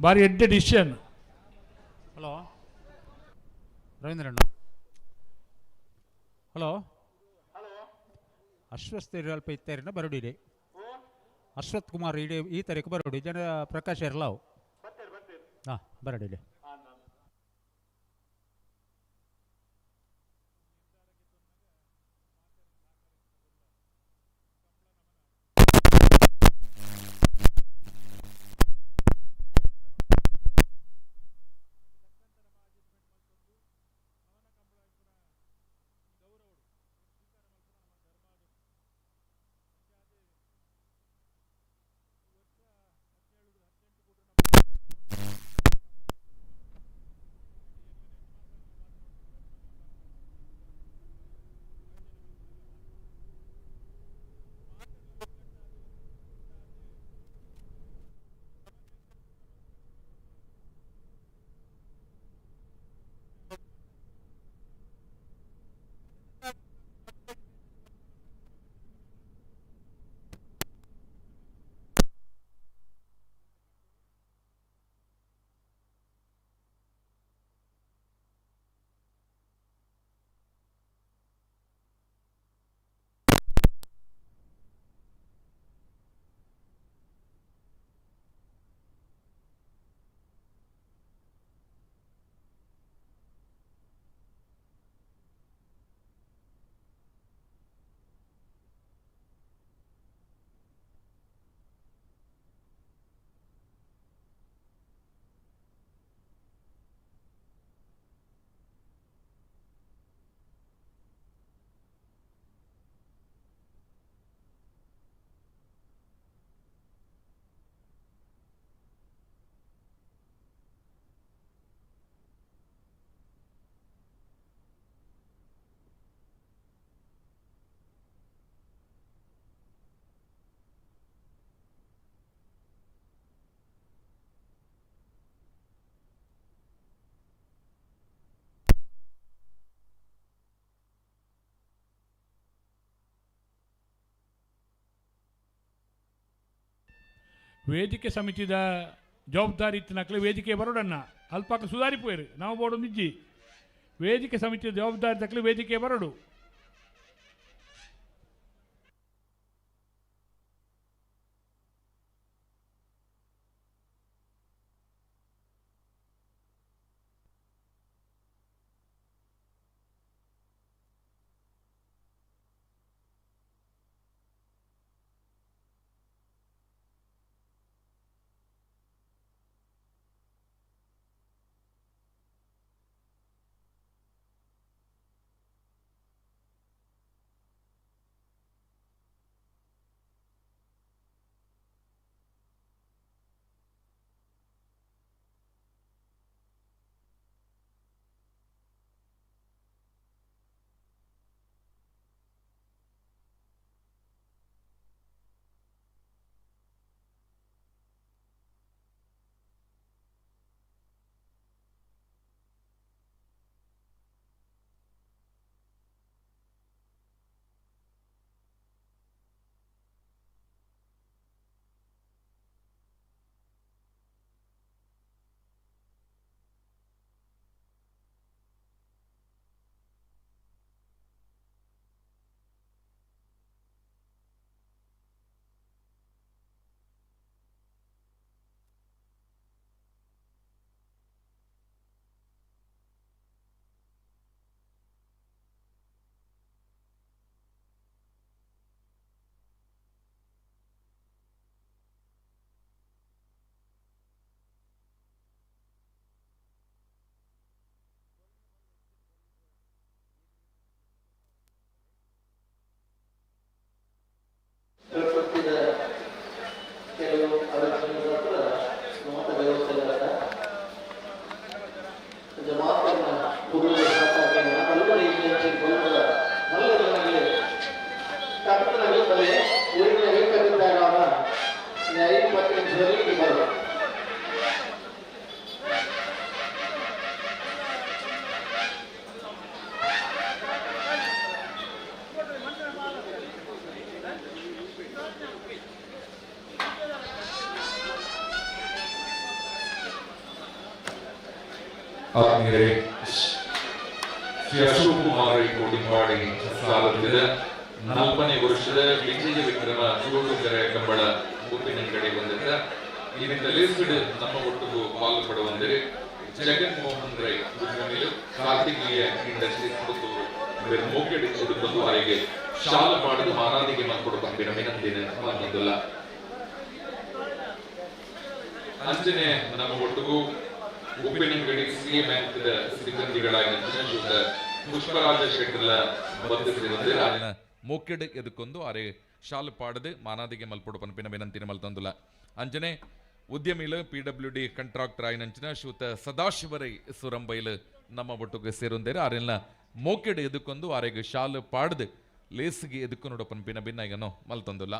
ಭಾರಿ ಎಡ್ಡೆ ಡಿಸಿಷನ್. ಹಲೋ ರವೀಂದ್ರಣ್ಣ, ಹಲೋ ಅಶ್ವಥ್ ಅಲ್ಪ ಇತ್ತಾರಿನ ಬರೋಡಿದೆ, ಅಶ್ವಥ್ ಕುಮಾರ್ ಇಡೀ ಈ ತಾರೀಕು ಬರೋಡಿ, ಜನ ಪ್ರಕಾಶ್ ಇರಲಾವು ಹಾಂ ಬರೋಡಿದೆ. ವೇದಿಕೆ ಸಮಿತಿದ ಜವಾಬ್ದಾರಿ ಇತ್ತಿನಕ್ಲೆ ವೇದಿಕೆ ಬರೋಡನ್ನ ಅಲ್ಪಕ್ಕ ಸುಧಾರಿಪೋಯ್ರು ನಾವು ಬೋಡು ನಿಜ್ಜಿ ವೇದಿಕೆ ಸಮಿತಿಯ ಜವಾಬ್ದಾರಿ ತಕ್ಕಲೆ ವೇದಿಕೆ ಬರೋಡು. ಆತ್ಮೀಯರೇ, ಶ್ರೀ ಅಶೋಕ್ ಕುಮಾರ್ ಕೋಡಿಂಬಾಡಿ ಸಾಲದ 4ನೇ ವರ್ಷದ ವಿಜಯ ವಿಕ್ರಮ ಜೋಡುಗರ ಕಂಬಳ ಉಪ್ಪಿನಂಗಡಿ ಬಂದಿದ್ದ ಇದರಿಂದ ಲಿಸ್ಟೆಡ್ ನಮ್ಮ ಒಟ್ಟಿಗೂ ಪಾಲ್ಪಡುವಂದರೆ ಜಗನ್ ಮೋಹನ್ ರೈ ಮೇಲೆ ಕಾರ್ತಿಕೀಯ ಇಂಡಸ್ಟ್ರೀಸ್ ಪುತ್ತೂರು ಇವರು ಮೋಕೆಡಿ ಕೊಡುಕೊಂಡು ಅವರಿಗೆ ಶಾಲೆ ಮಾಡಿದ ಮಾರಾದಿಗೆ ಮಕ್ಕಳು ಪಂಪಿನ ವಿನಂತಿನ ಬಂದಿಲ್ಲ. ಅಂಚನೆ ನಮ್ಮ ಒಟ್ಟಿಗೂ ಉಪ್ಪಿನಂಗಡಿ ಸಿ ಬ್ಯಾಂಕ್ ಸಿಬ್ಬಂದಿಗಳಾಗಿ ಪುಷ್ಪರಾಜ ಶೆಟ್ಟರ್ಲ ಬಂದಿರುವಂತೆ ಮೋಕೆಡ್ ಎದುಕೊಂದು ಅರೆ ಶಾಲು ಪಾಡದು ಮಾನಾದಿಗೆ ಮಲ್ಪಡು ಪಂಪಿನ ವಿನಂತಿನ ಮಲ್ತಂದುಲ. ಅಂಜನೆ ಉದ್ಯಮಿಲು PWD ಕಾಂಟ್ರಾಕ್ಟರ್ ಆಯ್ನಂಚಿನ ಶ್ರೀಯುತ ಸದಾಶಿವರೈ ಸುರಂಬೈಲು ನಮ್ಮ ಒಟ್ಟಿಗೆ ಸೇರುಂದೇರು ಅರೆಲ್ಲ ಮೋಕೆಡ್ ಎದುಕೊಂದು ಅರೆಗೆ ಶಾಲು ಪಾಡದು ಲೇಸಿಗೆ ಎದುಕೊಂಡು ಪಂಪಿನ ಭಿನ್ನಗನೋ ಮಲ್ತಂದುಲ.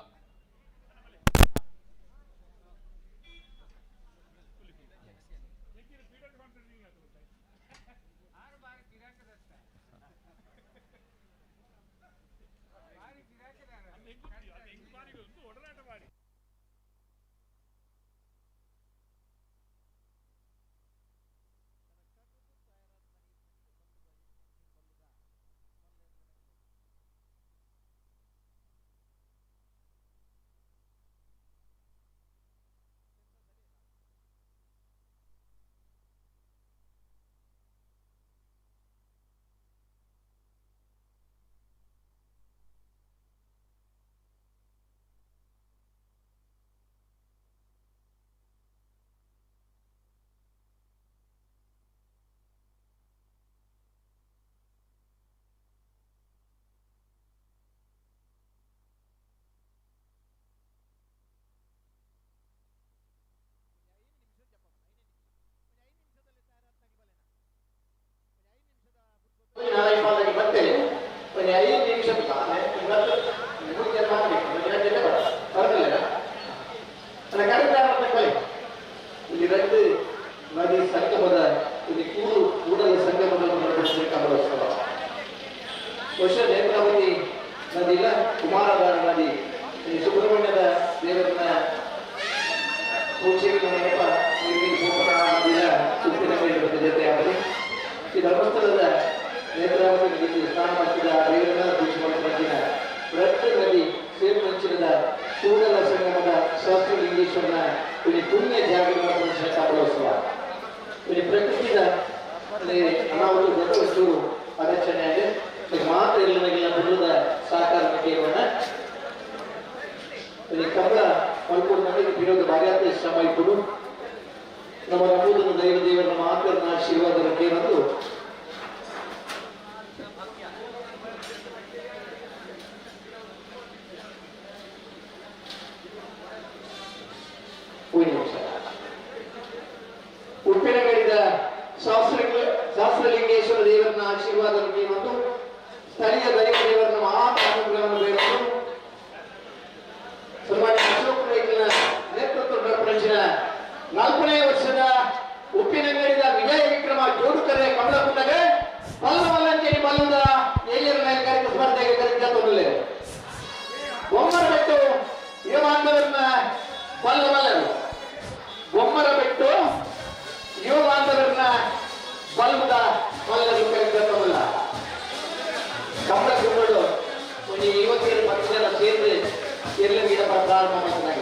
ಮತ್ತೆ ಒಂದು 5 ನಿಮಿಷ ಬರಲಿಲ್ಲ ಇಲ್ಲಿ 2 ನದಿ ಸಂಗಮದ ಇಲ್ಲಿ ಕೂಡಲ ಸಂಗಮದಲ್ಲಿ ನಡೆಸಬೇಕಾಗುವ ಬಹುಶಃ ನೇತ್ರಾವತಿ ನದಿ ಇಲ್ಲ, ಕುಮಾರಧಾರ ನದಿ, ಈ ಸುಬ್ರಹ್ಮಣ್ಯದ ದೇವರನ್ನ ಪೂಜೆಗೆ ನೆನಪ ನದಿಯ ಉಪ್ಪಿನ ಜೊತೆ ಆಗಲಿ ಈ ಧರ್ಮಸ್ಥಳದ ನೇತ್ರಾವತಿ ನದಿಗೆ ಸ್ನಾನ ಮಾಡಿದ ದೇವರನ್ನ ಪೂಜೆ ಮಾಡಿದ 2 ನದಿ ಸೇರ್ಪಂಚಿರದ ಕೂಡಲ ಸಂಗಮದ ಶಾಸ್ತ್ರಲಿಂಗೇಶ್ವರನ ಇಲ್ಲಿ ಪುಣ್ಯ ಜಾಗರಣ ಕಾಪಾಡೋತ್ಸವ ಇಲ್ಲಿ ಪ್ರಕೃತಿಯ ಅನಾಹುತ ದೊಡ್ಡ ಒಂಚೂರು ಅಡಚಣೆ ಆಗಿದೆ. ಮಾತ್ರ ಎಲ್ಲರಿಗೆಲ್ಲ ಬರುವುದ ಸಹಕಾರ ಕೇಳೋಣ. ಇಲ್ಲಿ ಕಮಲ ಮಲ್ಕೊಂಡು ನಮಗೆ ಬಿಡೋದು ಭಾರಿ ಶ್ರಮ ಇಟ್ಟು ನಮ್ಮ ನಂಬುದನ್ನು ದೈವ ದೇವರ ಮಾತ್ರ ಆಶೀರ್ವಾದ ಕೇಳಲು ಉಪ್ಪಿನಗಡಿದ ಶಾಸ್ತ್ರಲಿಂಗೇಶ್ವರ ದೇವರನ್ನ ಆಶೀರ್ವಾದ ಮತ್ತು ಸ್ಥಳೀಯ ದೈವ ದೇವರನ್ನ ಮಹಾನುಗ್ರಹವನ್ನು ಬೇಡಲು ಸನ್ಮಾನ್ಯ ಅಶೋಕ್ ರೈಕನ ನೇತೃತ್ವ ನಡೆಸಿದ 4ನೇ ವರ್ಷದ ಉಪ್ಪಿನಂಗಡಿದ ವಿಜಯ ವಿಕ್ರಮ ಜೋಡುಕರೆ ಕಮಲಕುಂಡಗೆ ಪಲ್ಲವಲ್ಲಂಜೇರಿ ಮಲ್ಲದ ಏರಿಯರ ಮೇಲ್ಗಾರಿಕೆ ಸ್ಪರ್ಧೆಗೆ ಕರೆದಿದ್ದ ಒಮ್ಮರ ಬಿಟ್ಟು ಯುವಬಾಂಧವರನ್ನ ಬಲ್ಲವಲ್ಲರು ಒಮ್ಮರ ಬಿಟ್ಟು ಯುವಬಾಂಧವರನ್ನ ಬಲ್ಲದ ಮಲ್ಲರು ಕರೆದಿದ್ದಲ್ಲ ಕಮಲಕುಂಡರು ಒಂದು ಯುವತಿಯರು ಪಕ್ಷದ ಸೇರಿ ಎಲ್ಲ ಗಿಡ ಪ್ರಾರಂಭ ಮಾಡಿದಾಗ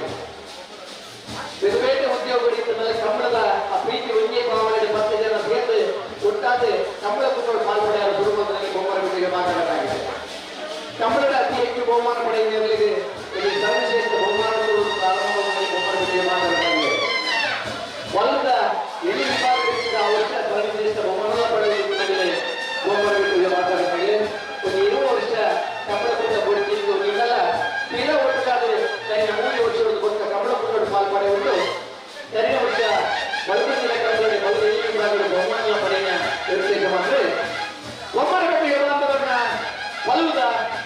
ಬೇರೆ ಉದ್ಯೋಗಗಳಿದ್ದ ಕಂಬಳದ ಆ ಪ್ರೀತಿ ಒಂದೇ ಭಾವನೆ 10 ಜನ ಸೇರಿ ಒಟ್ಟಾದೆ ಕಮಲಕುಂಡರು ಪಾಲ್ಪಡೆಯ ಕುಟುಂಬದಲ್ಲಿ ಬಹುಮಾನ ಬಿಟ್ಟಿಗೆ ಮಾತನಾಡಲಾಗಿದೆ. ಕಂಬಳದ ಅತಿ ಹೆಚ್ಚು ಬಹುಮಾನ ಪಡೆಯುವವರಿಗೆ ಇಲ್ಲಿ ಸರ್ವಶ್ರೇಷ್ಠ ಬಹುಮಾನಗಳು ಪ್ರಾರಂಭವಾಗಿ ಬಹುಮಾನ ಬಿಟ್ಟಿಗೆ ಮಾತನಾಡಲಾಗಿದೆ. ಹೊಲದ ಎಲ್ಲಿ ವಿಭಾಗದಿಂದ ಆ ವರ್ಷ ಸರ್ವಶ್ರೇಷ್ಠ ಬಹುಮಾನ ಪಡೆಯುವ ಬಹುಮಾನ ಬಿಟ್ಟಿಗೆ ಮಾತನಾಡಲಾಗಿದೆ. ಒಂದು 20 ವರ್ಷ ಕಮಲಕುಂಡ ಕೊಡುತ್ತಿದ್ದು ನೀವೆಲ್ಲ ತೀರಾ ಒಟ್ಟಾದರೆ 3 ವರ್ಷದ ಗೊತ್ತ ಕಮಲಕುಂಡರು ಪಾಲ್ಪಡೆಯುವುದು 2 ವರ್ಷ ಬಲಗಂಜಿನ ಕಮಲಕ್ಕೆ ಬಹುಮಾನ ಪಡೆಯ ನಿರ್ದೇಶ ಮಾಡಿದ್ರೆ ಒಮ್ಮರ ಬಿಟ್ಟು ಯುವಬಾಂಧವರನ್ನ ಬಲ್ಲದ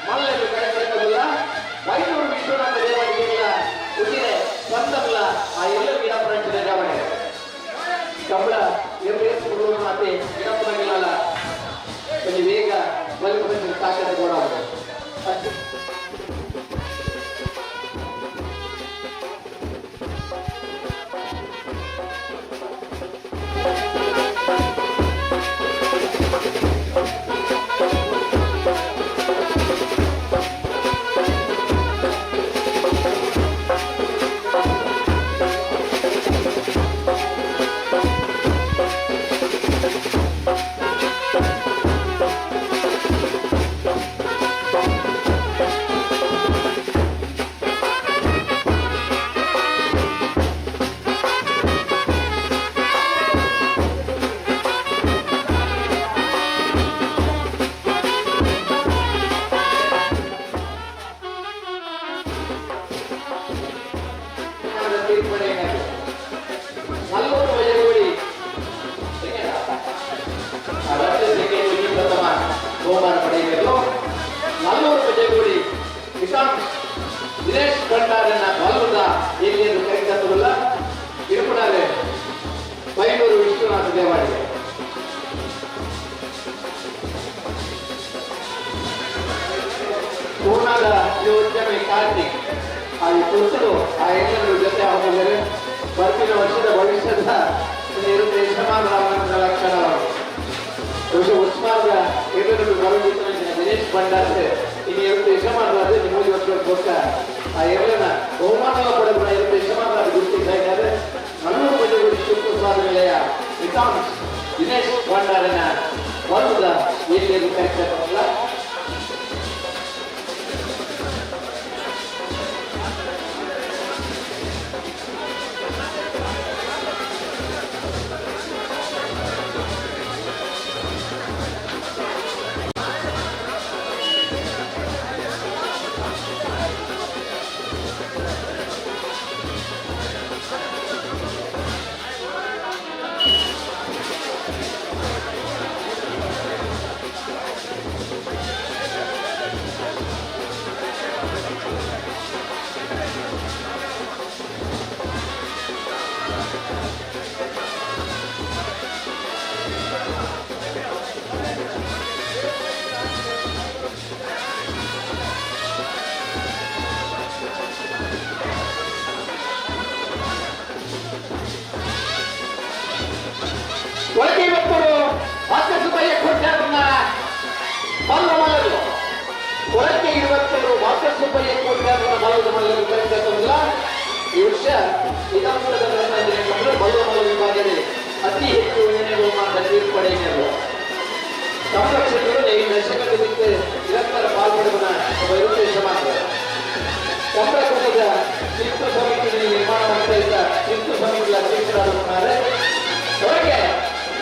ಮಲ್ಲನ್ನು ಕರೆತರಲಿಲ್ಲ. ಮೈಸೂರು ವಿಶ್ವನಾಥ ದೇವಾಲಯಗಳ ಉಜಿರೆ ಬಂದಲ್ಲ ಆ ಎಲ್ಲ ಗಿಡ ಪ್ರಾಂತ್ಯದ ಜಾವಣೆ ಕಮಲ ಕೊಡುವ ಮಾತೆ ಗಿಡಪುರಗಳಲ್ಲ ಒಂದು ವೇಗ ಬಲುಪದ ತಾಕತ್ತು ಕೂಡ ಅಷ್ಟು ದೇವಾಡಿಗೆ ಪೂರ್ಣದ ಉದ್ಯಮಿ ಕಾರ್ತಿಕ್ ಆ ಕುರಿತು ಆ ಎಲ್ಲರೂ ಜೊತೆ ಹೋಗಿದ್ದಾರೆ. ಬರ್ತಿನ ವರ್ಷದ ಭವಿಷ್ಯದ ಇರುತ್ತೆ ಯಜಮಾನರಾದ ಲಕ್ಷಣಗಳು ಉಸ್ಮಾನ್ಗ ಎದುರು ಬರುತ್ತಿನ ದಿನೇಶ್ ಭಂಡಾರ್ರೆ ಇನ್ನು ಎರಡು ಯಜಮಾನರಾದ ನಿಮಗೆ ವರ್ಷ ಗೊತ್ತ ಆ ಎರಡನ ಬಹುಮಾನ ಪಡೆದ ಎರಡು ಯಜಮಾನರಾದ ಗುರುತಿಸ್ತಾ ಇದ್ದಾರೆ. ನನ್ನೂರು ಪಂಚಗುಡಿ ಶಿವಪ್ರಸಾದ ನಿಲಯ ವಿಕಾಸ್ ದಿನೇಶ್ ಭಂಡಾರನ ಬಂಧದ ಎಲ್ಲಿ ಕರೆಕ್ಟಲ್ಲ. ಈ ವರ್ಷ ವಿಧಾನಸೌಧದ ವಿಭಾಗದಲ್ಲಿ ಅತಿ ಹೆಚ್ಚು ಬಹುಮಾನದ ತೀರ್ಪಡೆಯನ್ನು ಸಂರಕ್ಷಕರು ಈ ದಶಕದ ಬಿಟ್ಟು ನಿರಂತರ ಪಾಲ್ಗೊಳ್ಳುವ ವೈರುದ್ದೇಶ ಮಾತ್ರ. ಸಂರಕ್ಷಕದ ಶಿಸ್ತು ಸಮಿತಿಯಲ್ಲಿ ನಿರ್ಮಾಣ ಮಾಡ್ತಾ ಇದ್ದ ಶಿಸ್ತು ಸಮಿತಿಯ ಅಧ್ಯಕ್ಷರಾಗುತ್ತಾರೆ. ಅವರಿಗೆ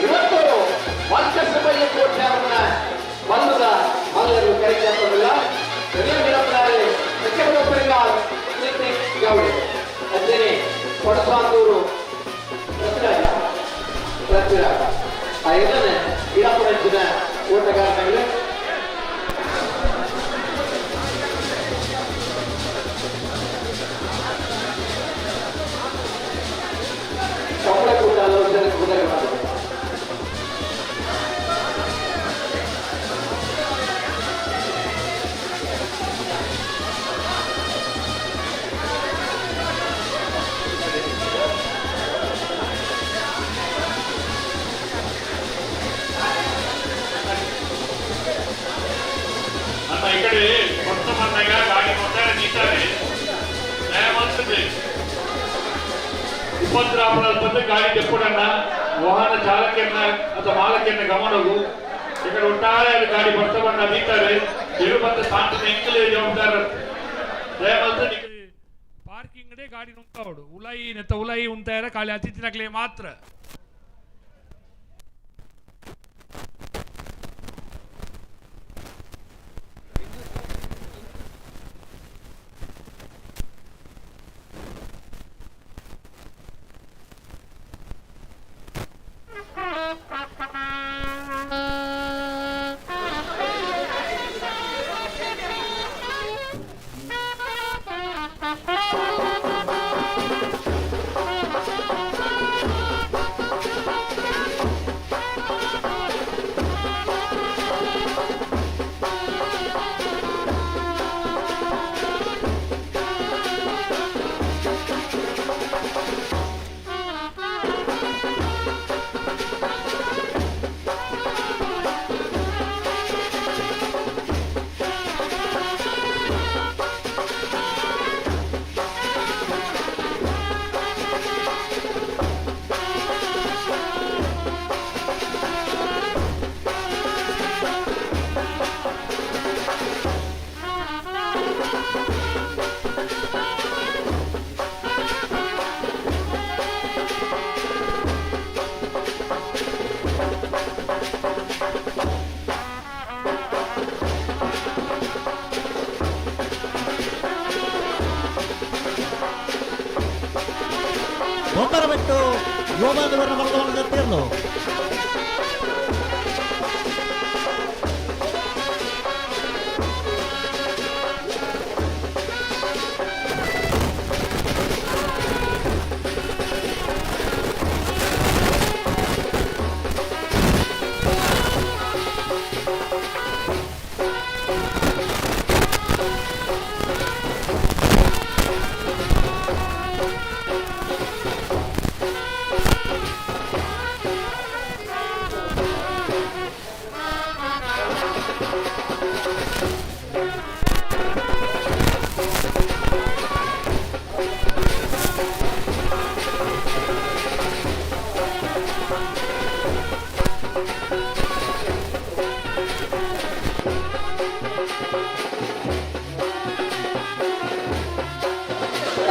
ಇವತ್ತು ವಾಸ್ತಸಭೆಯ ಕೋಟ್ಯಾವನ್ನ ಬಂಧದ ಎಲ್ಲರೂ ಕರೆಯಿಲ್ಲ. ಅಜ್ಜನೆ ಕೊಡಸಾಂದೂರು ಆ ಇದನ್ನೇ ಇಡಪುರ ಹೆಚ್ಚಿನ ಓಟಗಾರರಲ್ಲಿ ಕಪ್ಪಳ ಕೂಟ ಕುದುರೆ ಮಾಡಿದೆ. ఇక్కడ కొత్త మందగా గాడి మొత్తాన్ని తీశారు. న్యాయమంత్రి ఉపద్రాపణ ಗಾಡಿ ಎಪ್ಪಡನ್ನ ವಾಹನ ಚಾಲಕನ್ನ ಅಥವಾ ಮಾಲಕನ್ನ ಗಮನವು ఇక్కడ ఉంటారే అది ಗಾಡಿ ಬರ್ತವನ್ನ తీತಾರೆ. ಇರುವಂತ ಶಾಂತಿನ ಎಂಕಲೇ ಜವಾಬ್ದಾರ ನ್ಯಾಯಮಂತ್ರಿ ಪಾರ್ಕಿಂಗ್ ಡೆ ಗಾಡಿ ನುಂಕಾವಡು ಉಲಾಯಿ ನೆತ್ತ ಉಲಾಯಿ ಉಂಟಾರ ಖಾಲಿ ಅತಿಥಿನಕ್ಲೆ ಮಾತ್ರ. ತೊಂದರೆ ಬಿಟ್ಟು ಯುವಬಂಧುವರನ್ನು ಮತವನ್ನು ಗೆದ್ದಿರಲು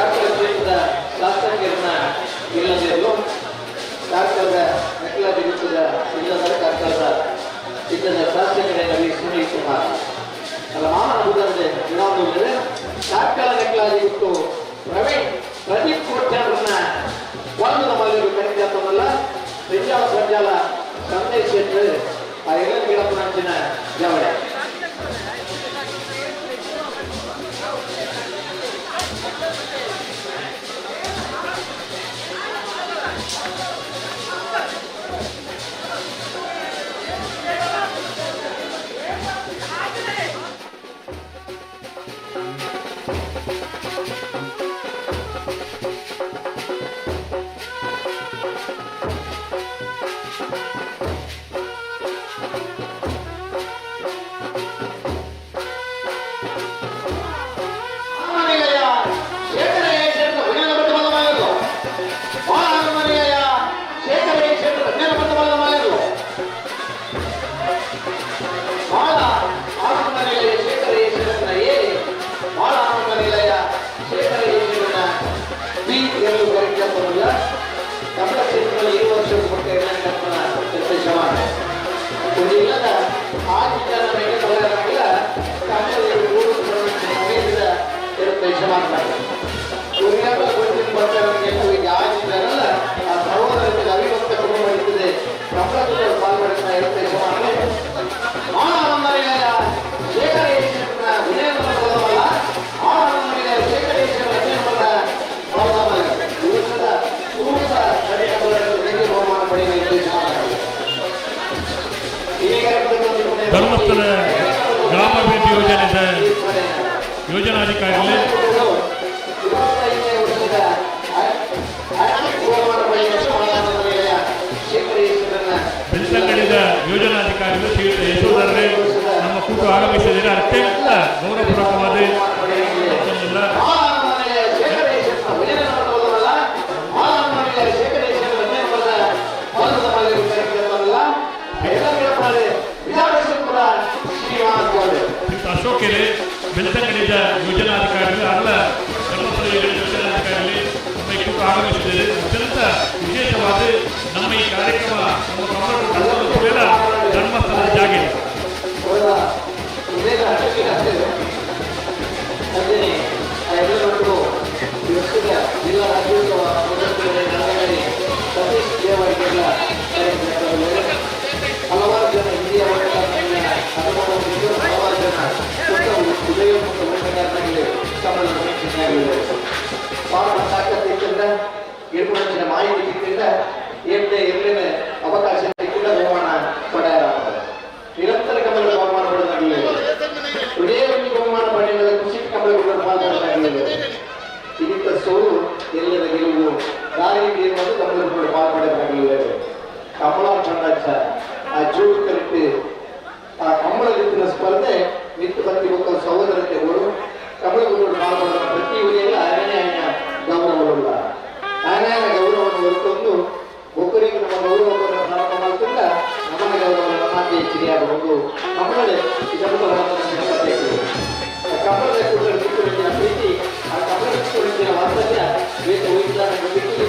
ಕ್ಷೇತ್ರದ ಶಾಸಕರನ್ನ ಇಲ್ಲದಿರಲು ಕಾರ್ಕಳದ ಮೆಕ್ಕಲಾದಿ ಗುತ್ತದ ಇಲ್ಲದ ಕಾರ್ಕಳದ ಇಲ್ಲದ ಶಾಸಕರಲ್ಲಿ ಸುನೀಲ್ ಕುಮಾರ್ ಅಲ್ಲ ಮಾನವದಂತೆ ಇನ್ನೊಂದು ಕಾರ್ಕಳ ಮೆಕ್ಕಲಾದಿ ಗುತ್ತು ಪ್ರದೀಪ್ ಕೋಟ್ಯಾರನ್ನ ಒಂದು ನಮ್ಮಲ್ಲಿ ಕರೆಕ್ಟಾಗ್ತದಲ್ಲ ಸಂಜಾಲ ಸಂಜಾಲ ಸಂದೇಶ ಆ ಎಲ್ಲ ಗಿಡಪ್ಪನಂಚಿನ ಜವಳೆ ಧರ್ಮಸ್ಥಳ ಗ್ರಾಮಾಭಿವೃದ್ಧಿ ಯೋಜನೆದ ಯೋಜನಾಧಿಕಾರಿಗಳು ಬೆಳ್ತಂಗಡಿದ ಯೋಜನಾಧಿಕಾರಿಗಳು ಶ್ರೀಯುತ ಯಶೋಧರ್ರೆ ನಮ್ಮ ಕೂಟು ಆಗಮಿಸಿದರೆ ಅತ್ಯಂತ ಗೌರವಪೂರ್ವಕವಾದ ಅಶೋಕ್ ಬೆಳ್ತಂಗಡಿದ ಯೋಜನಾಧಿಕಾರಿಗಳು ಅಲ್ಲ ಧರ್ಮಸ್ಥಳ ಯೋಜನಾಧಿಕಾರಿಗಳು ನಮ್ಮ ಈ ಕೂಟು ಆಗಮಿಸಿದರೆ ಅತ್ಯಂತ ವಿಶೇಷವಾದ ನಮ್ಮ ಈ ಕಾರ್ಯಕ್ರಮ ನಮ್ಮ ಧರ್ಮಸ್ಥಳದ ಜಾಗ ಹಲವಾರು ಜನ ಹಿರಿಯ ಹಲವಾರು ಜನ ಉದಯ ಮತ್ತು ಹೋರಾಟಗಾರರಿಗೆ ಭಾಳ ತಾಕತ್ತಿದ್ದ ಇರುವಂತಹ ಮಾಹಿತಿ ಸಿಕ್ಕಿಲ್ಲ ಏನೇ ಇರಲಿನ ಅವಕಾಶ ಸಿಕ್ಕಿಲ್ಲ ಬಹುಮಾನ ಪಡೆಯರ ನಿರಂತರ ಕಮಲ ಬಹುಮಾನ ಪಡೆದಾಗಲಿಲ್ಲ ಇದೇ ಒಂದು ಬಹುಮಾನ ಪಡೆಯದ ಕೃಷಿ ಕಮಲಗಳು ಪಾಲ್ಗೊಳ್ಳಲಾಗಲಿಲ್ಲ ಇದಕ್ಕಿಂತ ಸೋಲು ಎಲ್ಲರ ಗೆಲುವು ದಾರಿಗೆ ಮತ್ತು ಕಮಲಗಳು ಪಾಲ್ಪಡಲಾಗಲಿಲ್ಲ ಕಮಲ ಕಂಡಾಚ ಆ ಜೂಟ್ ಕರೆಕ್ಟ್ ಆ ಕಂಬಳ ರೀತಿಯ ಸ್ಪರ್ಧೆ ನಿಂತು ಬಂದಿ ಮಕ್ಕಳ ಸಹೋದರತೆಗಳು ಕಮಲಗಳು ಪಾಲ್ಗೊಳ್ಳುವ ಪ್ರತಿ ಊರಿಯಲ್ಲ ಅನ್ಯಾಯ ಗೌರವವಿಲ್ಲ ಅನ್ಯಾಯ ಗೌರವವನ್ನು ಹೊರತಂದು ಒಬ್ಬರಿಗೆ ನಮ್ಮ ಗೌರವವನ್ನು ಪ್ರಾರಂಭ ಮಾಡುತ್ತಿಲ್ಲ ನಮ್ಮ ಗೌರವವನ್ನು ಮಾತೆ ಹೆಚ್ಚಿಗೆಯಾಗಬಹುದು ಕಮಲದ ಕಮಲದ ಕುರಿತಿನ ಪ್ರೀತಿ ಆ ಕಮಲದ ಕುರಿತಿನ ವಾಸ್ತವ್ಯ ವೇದ ವೈಜ್ಞಾನ ಬಿಟ್ಟು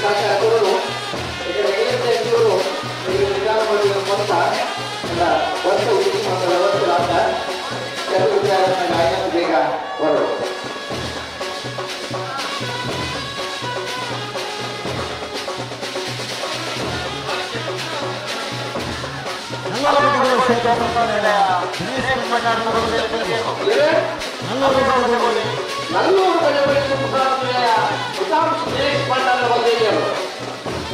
ಸಾಕಾಗೋರು ನಿಧಾನ ಮಾಡಿದ ಮೊತ್ತ ವರ್ಷ ಉಳಿಸಿ ಮತ್ತು ವ್ಯವಸ್ಥೆ ಕೆಲವು ಬೇಗ ಹೊರಡು ನಲ್ಲೂರು ಬಡವಳಿಕೆ ಮುಖಾಂತರ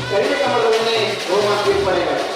ಕಡಿಮೆ ಕಮಲವನ್ನೇ ಬಹುಮಾನ ಪಡೆಯಬೇಕು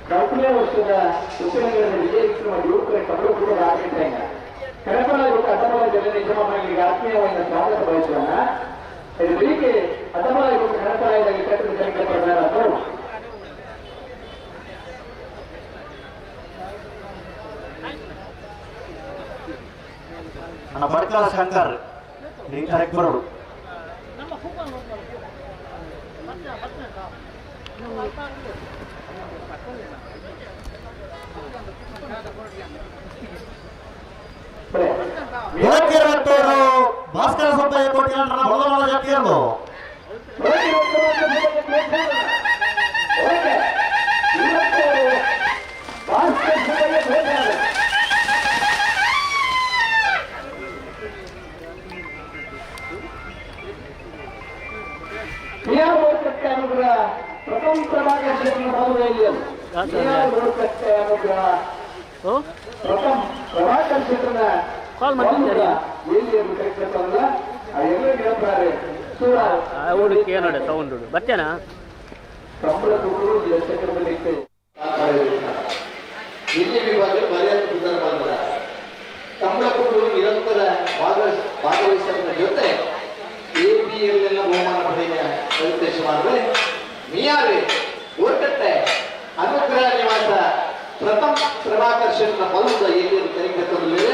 ಕಲ್ಪನೆ ವರ್ಷದ ಉಪನಗರದ ವಿಜಯ ವಿಕ್ರಮ ಯುವಕರ ಕಬಲು ಕೂಡ ಆಗಿದ್ದಂಗ ಕಡಪಲ ಅಡ್ಡಮಲ ಜನ ನಿಜಮಾಗಿ ಆತ್ಮೀಯವಾದ ಸ್ವಾಗತ ಬಯಸೋಣ ಇದಕ್ಕೆ ಅಡ್ಡಮಲ ಕಡಪಲಾಯದಲ್ಲಿ ಕಟ್ಟಡ ಜನಕ್ಕೆ ಪ್ರಧಾನ ಅಣ್ಣ ಬಡ್ಕಲ ಶಂಕರ್ ಕರೆಕ್ಟ್ ಬರೋಡು ವಿಳಕ್ಕಿರಟ್ಟೋರು ಭಾಸ್ಕರ ಸುಬ್ಬಯ್ಯ ಕೊಟ್ಟಿಲ್ಲ ಬಡವಳ ಜಕ್ಕಿರಲು ಅನುಗ್ರಹ ಪ್ರಥಮ ಪ್ರಭಾಕರ್ ಮದುವೆಯಲ್ಲಿ ಅನುಗ್ರಹ ಪ್ರಥಮ ಪ್ರಭಾಕರ್ ಕ್ಷೇತ್ರದ ಎಲ್ಲಿ ಕರೆಕ್ಟಲ್ಲ ಎಲ್ಲ ಹೇಳ್ತಾರೆ ಏನಡೆ ಸೌಂಡ್ ಬರ್ತೇನಾ ಕಂಬಳ ಇಲ್ಲಿ ವಿಭಾಗ ಮರ್ಯಾದೆ ಸುಂದರವಾದ ಕಂಬಳ ಕುಟುಂಬ ನಿರಂತರ ಭಾಗವಹಿಸೋದ್ರ ಜೊತೆ APL ಬಹುಮಾನ ಪಡೆಯ ಉದ್ದೇಶ ಮಾಡಿದ್ರೆ ಮಿಯಾರಿ ಓಟಟ್ಟೆ ಅನುಗ್ರಹ ನಿವಾಸ ಪ್ರಥಮ ಪ್ರಭಾಕರ್ ಕ್ಷೇತ್ರ ಬಲದ ಎಲ್ಲಿ ಕರೆಕ್ಟಲ್ಲಿ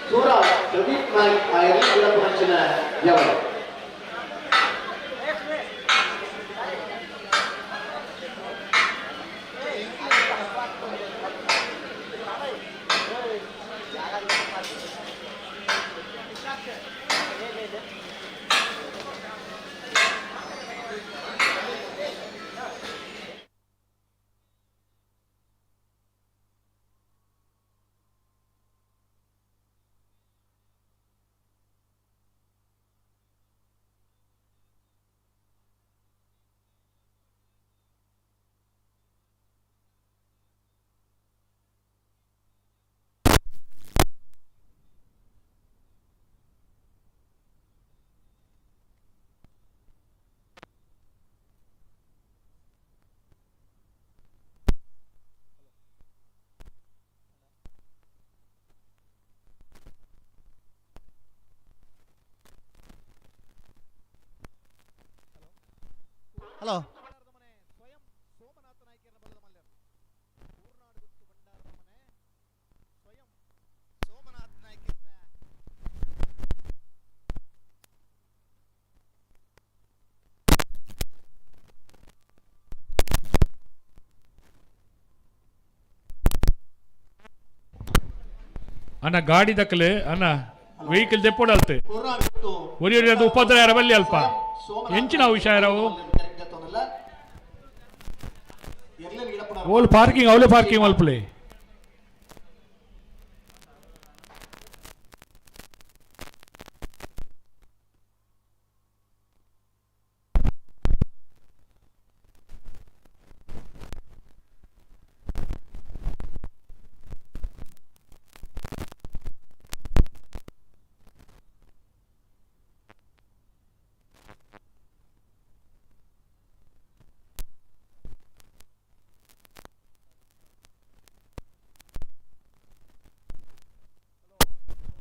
ಸೂರ ಪ್ರದೀಪ್ ನಾಯ್ಕ್ ಆ ಎಲ್ಲ ಗಿಡಪಂಚಿನ ಜವಳ ಹಲೋ ಅಣ್ಣ ಗಾಡಿ ದಕ್ಕಲೆ ಅಣ್ಣ ವೆಹಿಕಲ್ ದೆಪ್ಪೋಡಲ್ತೆ ಒರಿ ಅದು ಉಪದ್ರ ಬಲ್ಲಿ ಅಲ್ಪ ಎಂಚಿನ ವಿಷಯ ಓಲ್ ಪಾರ್ಕಿಂಗ್ ಅವಲೆ ಪಾರ್ಕಿಂಗ್ ಅಲ್ಪಲೆ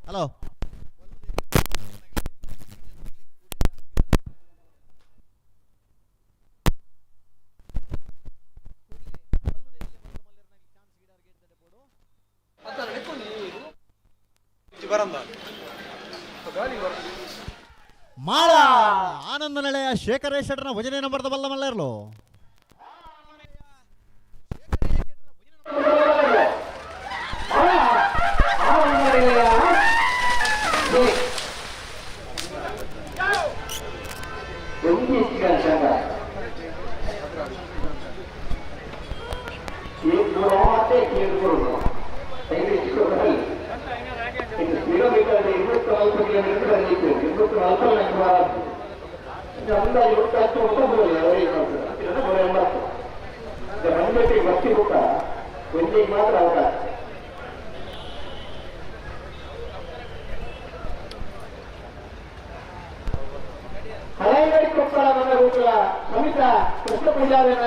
ಹಲೋ ಮಾಳ ಆನಂದ ನಳೆಯ ಶೇಖರೇಶ್ವರನ ಭಜನೆ ನಂಬರ್ದ ಬಲ್ಲ ಮಲ್ಲ ಇರ್ಲು ಹಳೆಗಡಿ ಕೊಪ್ಪಳ ನನ್ನ ಗೋಕುಲ ಸಮಿತ ಕೃಷ್ಣ ಪೂಜಾರಿನ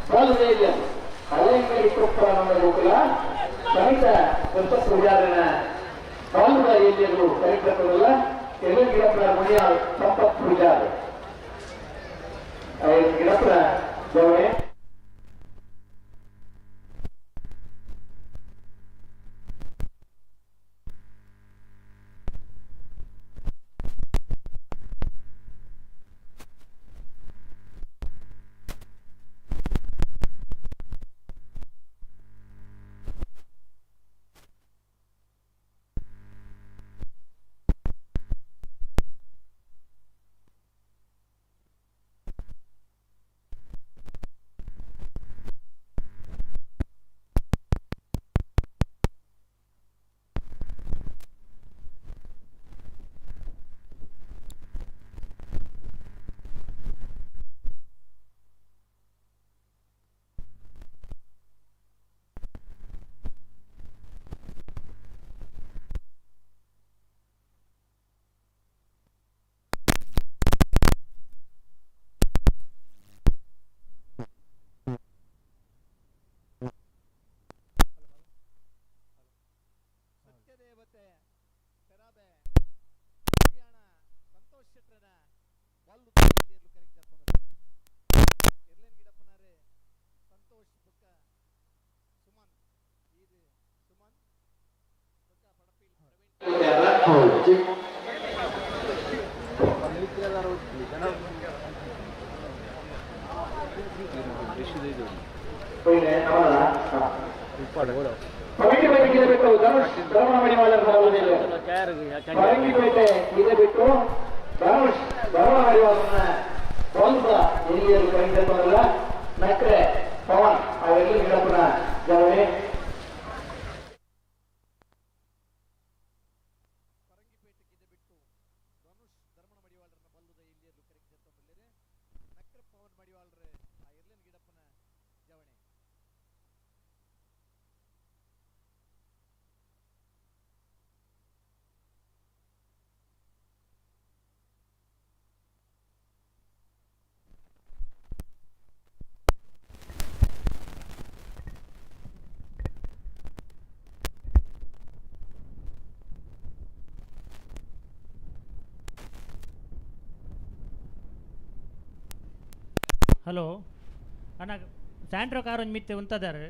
ಬಾಲುದೇವಿಯ ಹಳೆಗಡಿ ಕೊಪ್ಪಳ ನನ್ನ ಗೋಕುಲ ಸಮಿತ ಕೃಷ್ಣ ಪೂಜಾರಿನ ಬಾಲುದ ಎಲ್ಲಿಯದು ಕಾರ್ಯಕ್ರಮವಲ್ಲ ಎಲ್ಲ ಗಿಡಪ್ಪನ ಮುನಿಯಾಳ ಸಂಪತ್ ಪೂಜಾರಿ ಗಿಡಪ್ಪನ ಜವಣೆ ನಕ್ರೆ ಪವನ್ ಅವೆಲ್ಲ ಗಿಡಪ್ಪನ ಜವಣೆ ಹಲೋ ಅಣ್ಣ ಸ್ಯಾಂಟ್ರೋ ಕಾರ್ ಒಂದು ಮಿತ್ತೆ ಉಂತದಾರೆ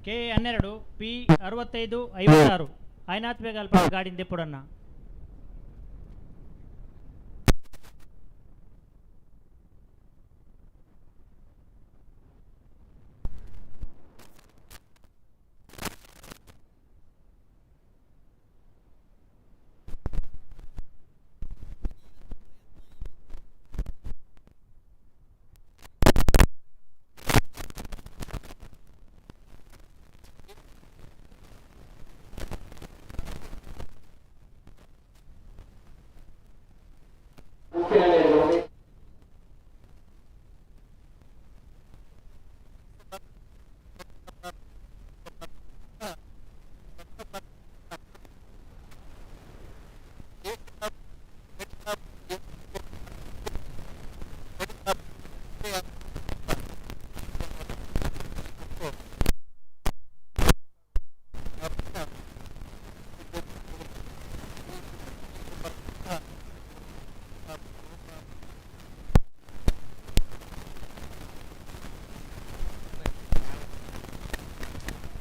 K12 P6556 ಆಯ್ನಾತ್ ಬೇಗ ಅಲ್ಪ ಗಾಡಿಂದ ಪುಡಣ್ಣ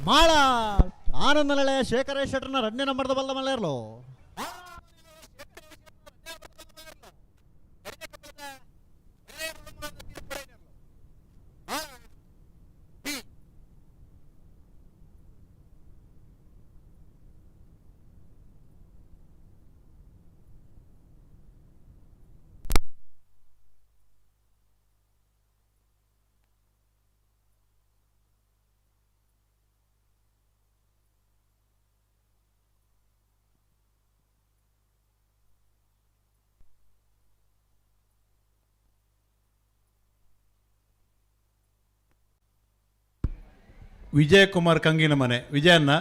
ಮಾಳ ಆನಂದ ನಳೆಯ ಶೇಖರೇಶ್ ಶೆಟ್ಟರ್ನ 2ನೇ ನಂಬರ್ದ ಬಲ್ಲ ಮಲ್ಲೇರ್ಲು ವಿಜಯಕುಮಾರ್ ಕಂಗಿನ ಮನೆ ವಿಜಯನ್ನ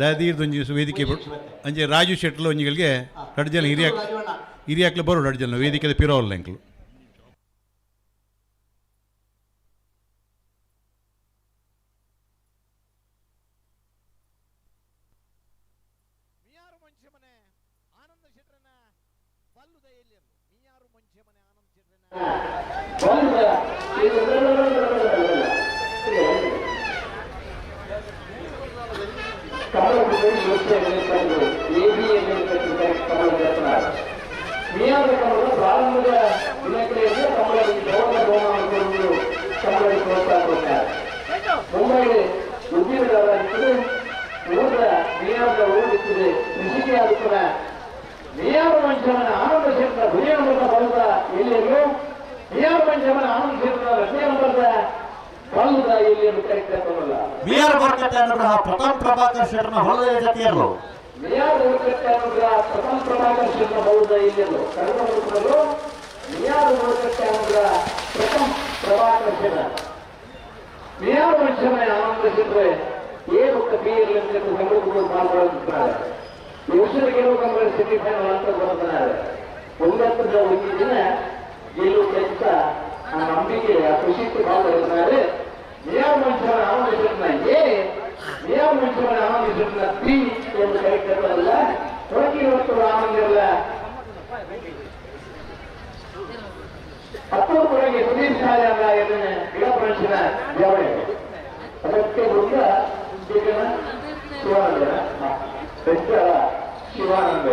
ದಯದೀರ್ದೊಂಜಿ ವೇದಿಕೆ ಅಂಜೆ ರಾಜು ಶೆಟ್ಲು ಒಂಜಿಗಳಿಗೆ 2 ಜನ ಹಿರಿಯಾಕ್ಲು ಬರೋಡು 2 ಜನ ವೇದಿಕೆದ ಪಿರೋಲ್ಲ ಎಂಕ್ಲು ಪ್ರಾರಂಭದ ದಿನಗಳಲ್ಲಿ ಮುಂಬೈ ಉದ್ಯೋಗದಾರರಿದ್ದು ಊರ ನಿಯಾಮಕ ಓಡಿಸುತ್ತದೆ ಕೃಷಿಗೆ ಆಗುತ್ತದೆ ನಿಯಾಮ ಪಂಚಮನ ಆನಂದ ಕ್ಷೇತ್ರ ನಿಯಾಮಕ ಬಲದ ಎಲ್ಲೆಲ್ಲೂ ನಿಯಾಮ ಪಂಚಮನ ಆನಂದ ಕ್ಷೇತ್ರ 2ನೇ ನಂಬರ್ದ ಬಲದ ಎಲ್ಲೆಲ್ಲೂ ಕರೆಕ್ಟಲ್ಲ ಬಿಆರ್ ಬರ್ಕತ್ತೆ ಅನ್ನೋದು ಪ್ರಥಮ ಪ್ರಭಾಕರ್ ಶೆಟ್ಟರ್ನ ಹೊಲದ ಜೊತೆಯರು ನಿಯಾಮ ಬರ್ಕತ್ತೆ ಅನ್ನೋದು ಪ್ರಥಮ ಪ್ರಭಾಕರ್ ಶೆಟ್ಟರ್ನ ಬಲದ ಎಲ್ಲೆಲ್ಲೂ ಕರೆದು ನಿಯಾಮ ಬರ್ಕತ್ತೆ ಅನ್ನೋದು ಪ್ರಥಮ ಪ್ರಭಾಕರ್ ಶೆಟ್ಟರ್ ನಿಯಾಮ ಪಂಚಮನ ಆನಂದ ಕ್ಷೇತ್ರ ಏನು ಕಪಿಯಲ್ಲಿ ಸಂಘಟನೆಗಳು ಪಾಲ್ಗೊಳ್ಳುತ್ತಾರೆ ಯೋಚನೆ ಗೆಲುವು ಕಂಬಳ ಸೆಮಿಫೈನಲ್ ಅಂತ ಬರುತ್ತಾರೆ 9 ದಿನ ಗೆಲುವು ಖಚಿತ ಆ ನಂಬಿಕೆ ಆ ಖುಷಿಗೆ ಪಾಲ್ಗೊಳ್ಳುತ್ತಾರೆ ನಿಯಾಮ ಪಂಚಮನ ಆನಂದ ಕ್ಷೇತ್ರನ ನಿಯಾಮ ಪಂಚಮನ ಆನಂದ ಕ್ಷೇತ್ರನ 3 ಎಂದು ಕರೆಕ್ಟಲ್ಲ ಹೊರಗಿರುವಷ್ಟು ಆನಂದಿರಲ್ಲ 10 ಕೊರಗೆ ಸುದೀರ್ ಶಾಲೆಯ ಇದನ್ನ ಗಿಡ ಪಂಚನ ಜವಳಿ ಅದಕ್ಕೆ ಬರುತ್ತ ಶಿವಾನಂದ ಶಿವಾನಂದ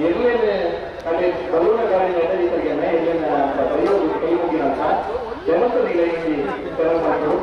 ಎಲ್ಲೇನೆ ಅಲ್ಲಿ ಬಲೂನ ಗಾಡಿ ನಡೆದಿದ್ದಾನೆ ಎಲ್ಲಿನ ಬರೆಯೋದು ಕೈ ಮುಗಿನಂತ ಜನಪದಿಗಳಿಗೆ ತೆರಳು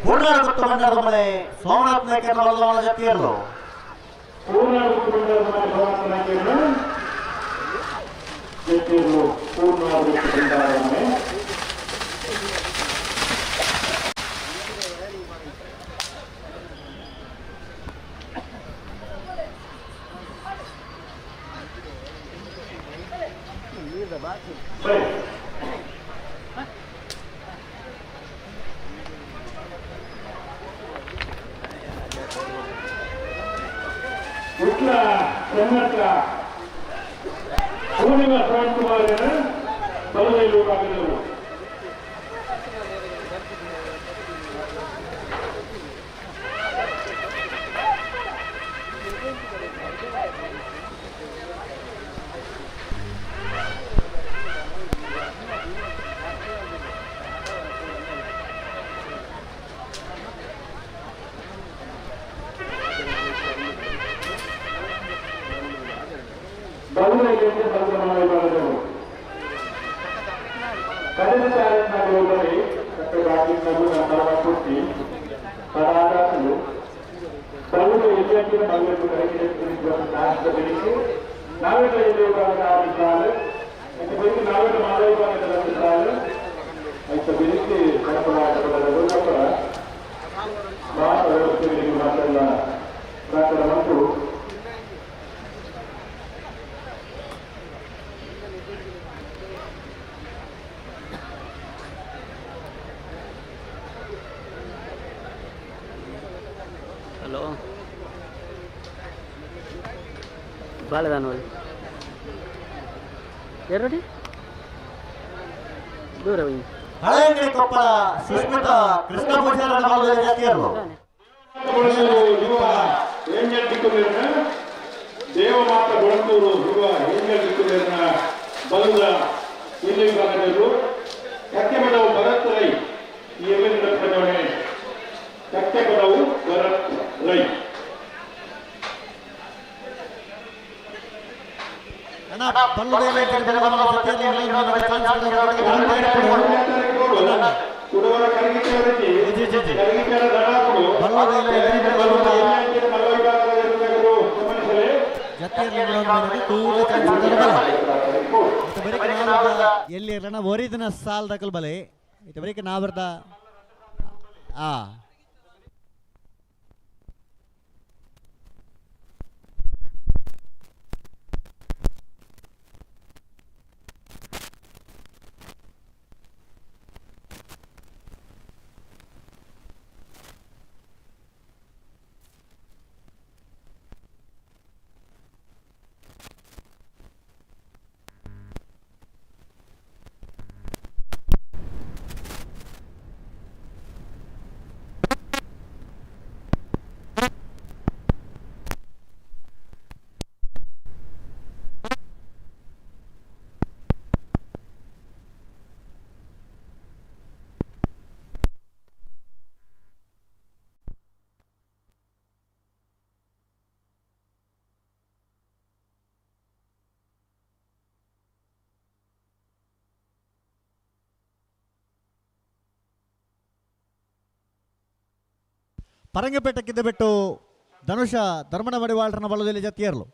ಪೂರ್ಣ ಗುತ್ತು ಬಂಡಾರ ಮಳೆ ಸೋಮನಾಥ್ ನಾಯ್ಕರ ಹೊಲದ ಜೊತೆಯರು ಪೂರ್ಣ ಗುತ್ತು ಬಂಡಾರ ಮಳೆ ಸೋಮನಾಥ್ ನಾಯ್ಕರ ಜೊತೆಯರು ಪೂರ್ಣ ಗುತ್ತು ಬಂಡಾರ ಮಳೆ ಉಟ್ಲ ಕರ್ನಾಟಕ ಪೂರ್ಣಿಮಾ ಶ್ರವಣಕುಮಾರನ ಬಲದಲ್ಲಿ ಆಗಿದ್ದರು ಕಳೆದ ಕಾರ್ಯಕ್ರಮಗಳಲ್ಲಿ ಪೂರ್ತಿ ಪರಾದಾಸಲು ಬಲುಗಳು ಎಲ್ಲೆಂದಿನ ಮಗಳು ಕರೆಗೆ ನಾವೆಲ್ಲ ಎಲ್ಲಿ ಆಡಿದ್ದಾರೆ ಮತ್ತೆ ಬರೀ ನಾವೆಲ್ಲ ಮಾದರಿದ್ದಾರೆ ಆಯ್ತು ಬೆಳಿಗ್ಗೆ ವ್ಯವಸ್ಥೆಗಳಿಗೆ ಮಾತೆಲ್ಲ ಪ್ರಾಕಾರ ಮತ್ತು ಹಲೋ ಬಾಲದಾನವಲ್ಲಿ ಎರಡು ದೂರ ಹಳೆಯಂಗಡಿ ಕೊಪ್ಪಳ ಸುಸ್ಮಿತಾ ಕೃಷ್ಣ ಪೂಜಾರ ಜಾತಿಯರು ದೇವಮಾತ ಬಳಂದೂರು ಯುವ ಹೆಂಗಡಿನ ಬಲದ ಇಲ್ಲಿ ಭಾಗದವರು ಕಕ್ಕೆಪದವು ಭರತ್ ರೈ ಈ ಎಲ್ಲಿನ ಪ್ರಜಾವಣೆ ಕಕ್ಕೆಪದವು ಭರತ್ ರೈ ಕುಡವರ ಕರಗಿಕೆ ಕರಗಿಕೆರ ದಡಾಪುಡು ಎಲ್ಲಿ ಇರಲ್ಲ ಒರಿಜಿನ ಸಾಲ್ ದಕಲ್ ಬಲೆ ಬರೀಕ ನಾ ಬರ್ದ ಆ ಪರಂಗಪೇಟಕ್ಕಿದ್ದ ಬಿಟ್ಟು ಧನುಷ ಧರ್ಮನ ಮಡಿವಾಳರನ್ನ ಬಲದಲ್ಲಿ ಜತಿಯರ್ಲು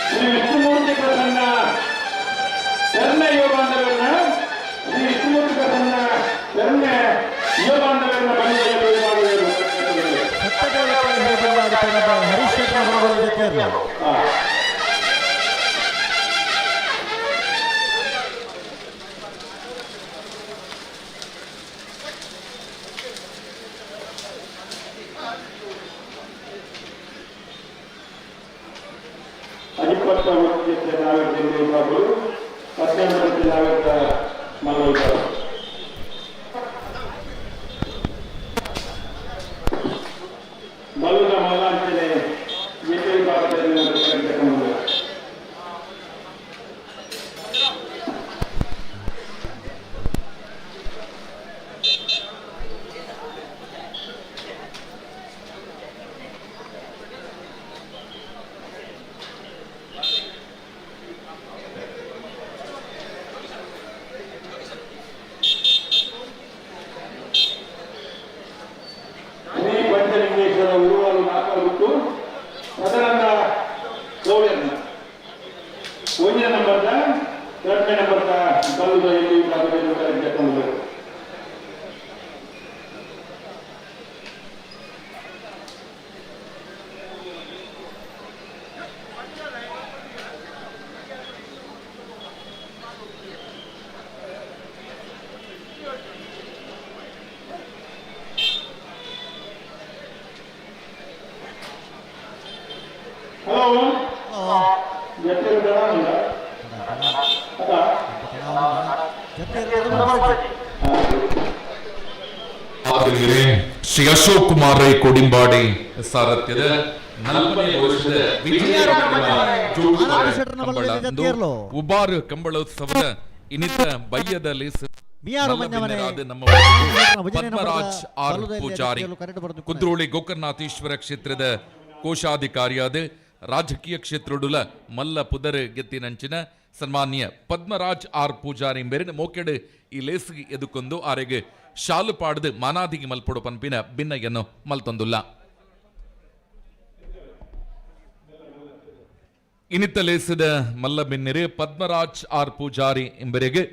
ಶ್ರೀ ವಿಷ್ಣುಮೂರ್ತಿ ಪ್ರಸನ್ನ ಯುವ ಬಾಂಧವರನ್ನ ಹರೀಶ್ ಶೆಟ್ಟರ್ ಬರಬಹುದು ಜೊತೆಯಲ್ಲಿ. ಶ್ರೀ ಅಶೋಕ್ ಕುಮಾರ್ ರೈ ಕೋಡಿಂಬಾಡಿ ಸಾರಥ್ಯದ 40ನೇ ವರ್ಷದ ಉಬಾರ್ ಕಂಬಳೋತ್ಸವದ ಇನ್ನಿತ ಬಯ್ಯದ ಲೇಸ್ ನಮ್ಮ ಪದ್ಮರಾಜ್ ಆರ್ ಪೂಜಾರಿ ಕುದ್ರೋಳಿ ಗೋಕರ್ಣನಾಥೇಶ್ವರ ಕ್ಷೇತ್ರದ ಕೋಶಾಧಿಕಾರಿಯಾದ ರಾಜಕೀಯ ಕ್ಷೇತ್ರಡುಲ ಮಲ್ಲ ಪುದರ್ ಗೆತ್ತಿನಂಚಿನ ಸನ್ಮಾನ್ಯ ಪದ್ಮರಾಜ್ ಆರ್ ಪೂಜಾರಿ ಮೇರಿನ ಮೋಕೆಡ್ ಈ ಲೇಸ್ಗೆ ಎದುಕೊಂದು ಆರೆಗೆ ಶಾಲು ಪಾಡದು ಮಾನಾದಿಗೆ ಮಲ್ಪೊಡು ಪನ್ಪಿನ ಭಿನ್ನಯನ್ನು ಮಲ್ತೊಂದುಲ್ಲ ಇನ್ನಿತ್ತ ಲೇಸದ ಮಲ್ಲ ಬಿನ್ನಿರು ಪದ್ಮರಾಜ್ ಆರ್ ಪೂಜಾರಿ ಎಂಬರಿಗೆ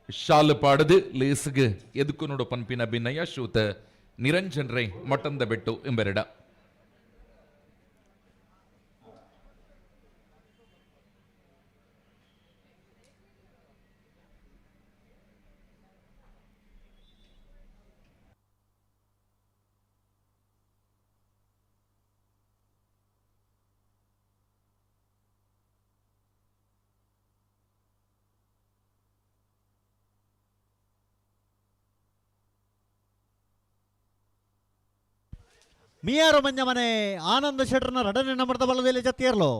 ಶಾಲು ಪಾಡದು ಲೇಸ್ಗೆ ಎದುಕು ನೋಡು ಪನ್ಪಿನ ಭಿನ್ನಯ ಶೂತ ನಿರಂಜನ್ ರೈ ಮಟಂದ ಬೆಟ್ಟು ಎಂಬೆರಡ ಮಿಯಾರು ಮಂಜಮನೆ ಆನಂದ ಶೆಟ್ಟರ್ನ ರಡನೆ ನಂಬರದ ಬಲದಲ್ಲಿ ಜತ್ತಿಯರ್ಲು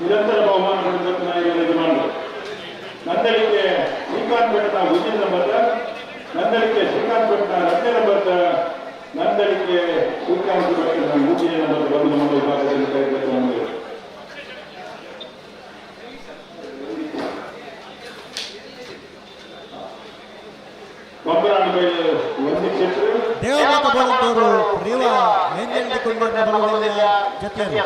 ನಿರಂತರ ಬಹುಮಾನಗಳನ್ನು ನಂದಳಿಕೆ ಶ್ರೀಕಾಂತ್ ಭಟ್ನ ಮುಂದಿನ ನಂಬರ್ ನಂದಳಿಕೆ ಶ್ರೀಕಾಂತ್ ಭಟ್ನ ರಜೆ ನಂಬರ್ ನಂದಳಿಕೆ ಶ್ರೀಕಾಂತ್ ಭಟ್ನ ಮುಂದಿನ ನಂಬರ್ ಬಂದು ನಮ್ಮ ವಿಭಾಗದಲ್ಲಿ ಕೈಗೊಳ್ಳುವ ಕೊಂಬರಾಣಿ ಮೇಲೆ ಒಂದು ಕ್ಷೇತ್ರ ದೇವಮಾತ ಬೋಳಂತವರು ರೇವ ಎಂದೆಂದುಕೊಂಡ ಬಲವಲಿಯ ಜೊತೆಯಲ್ಲಿ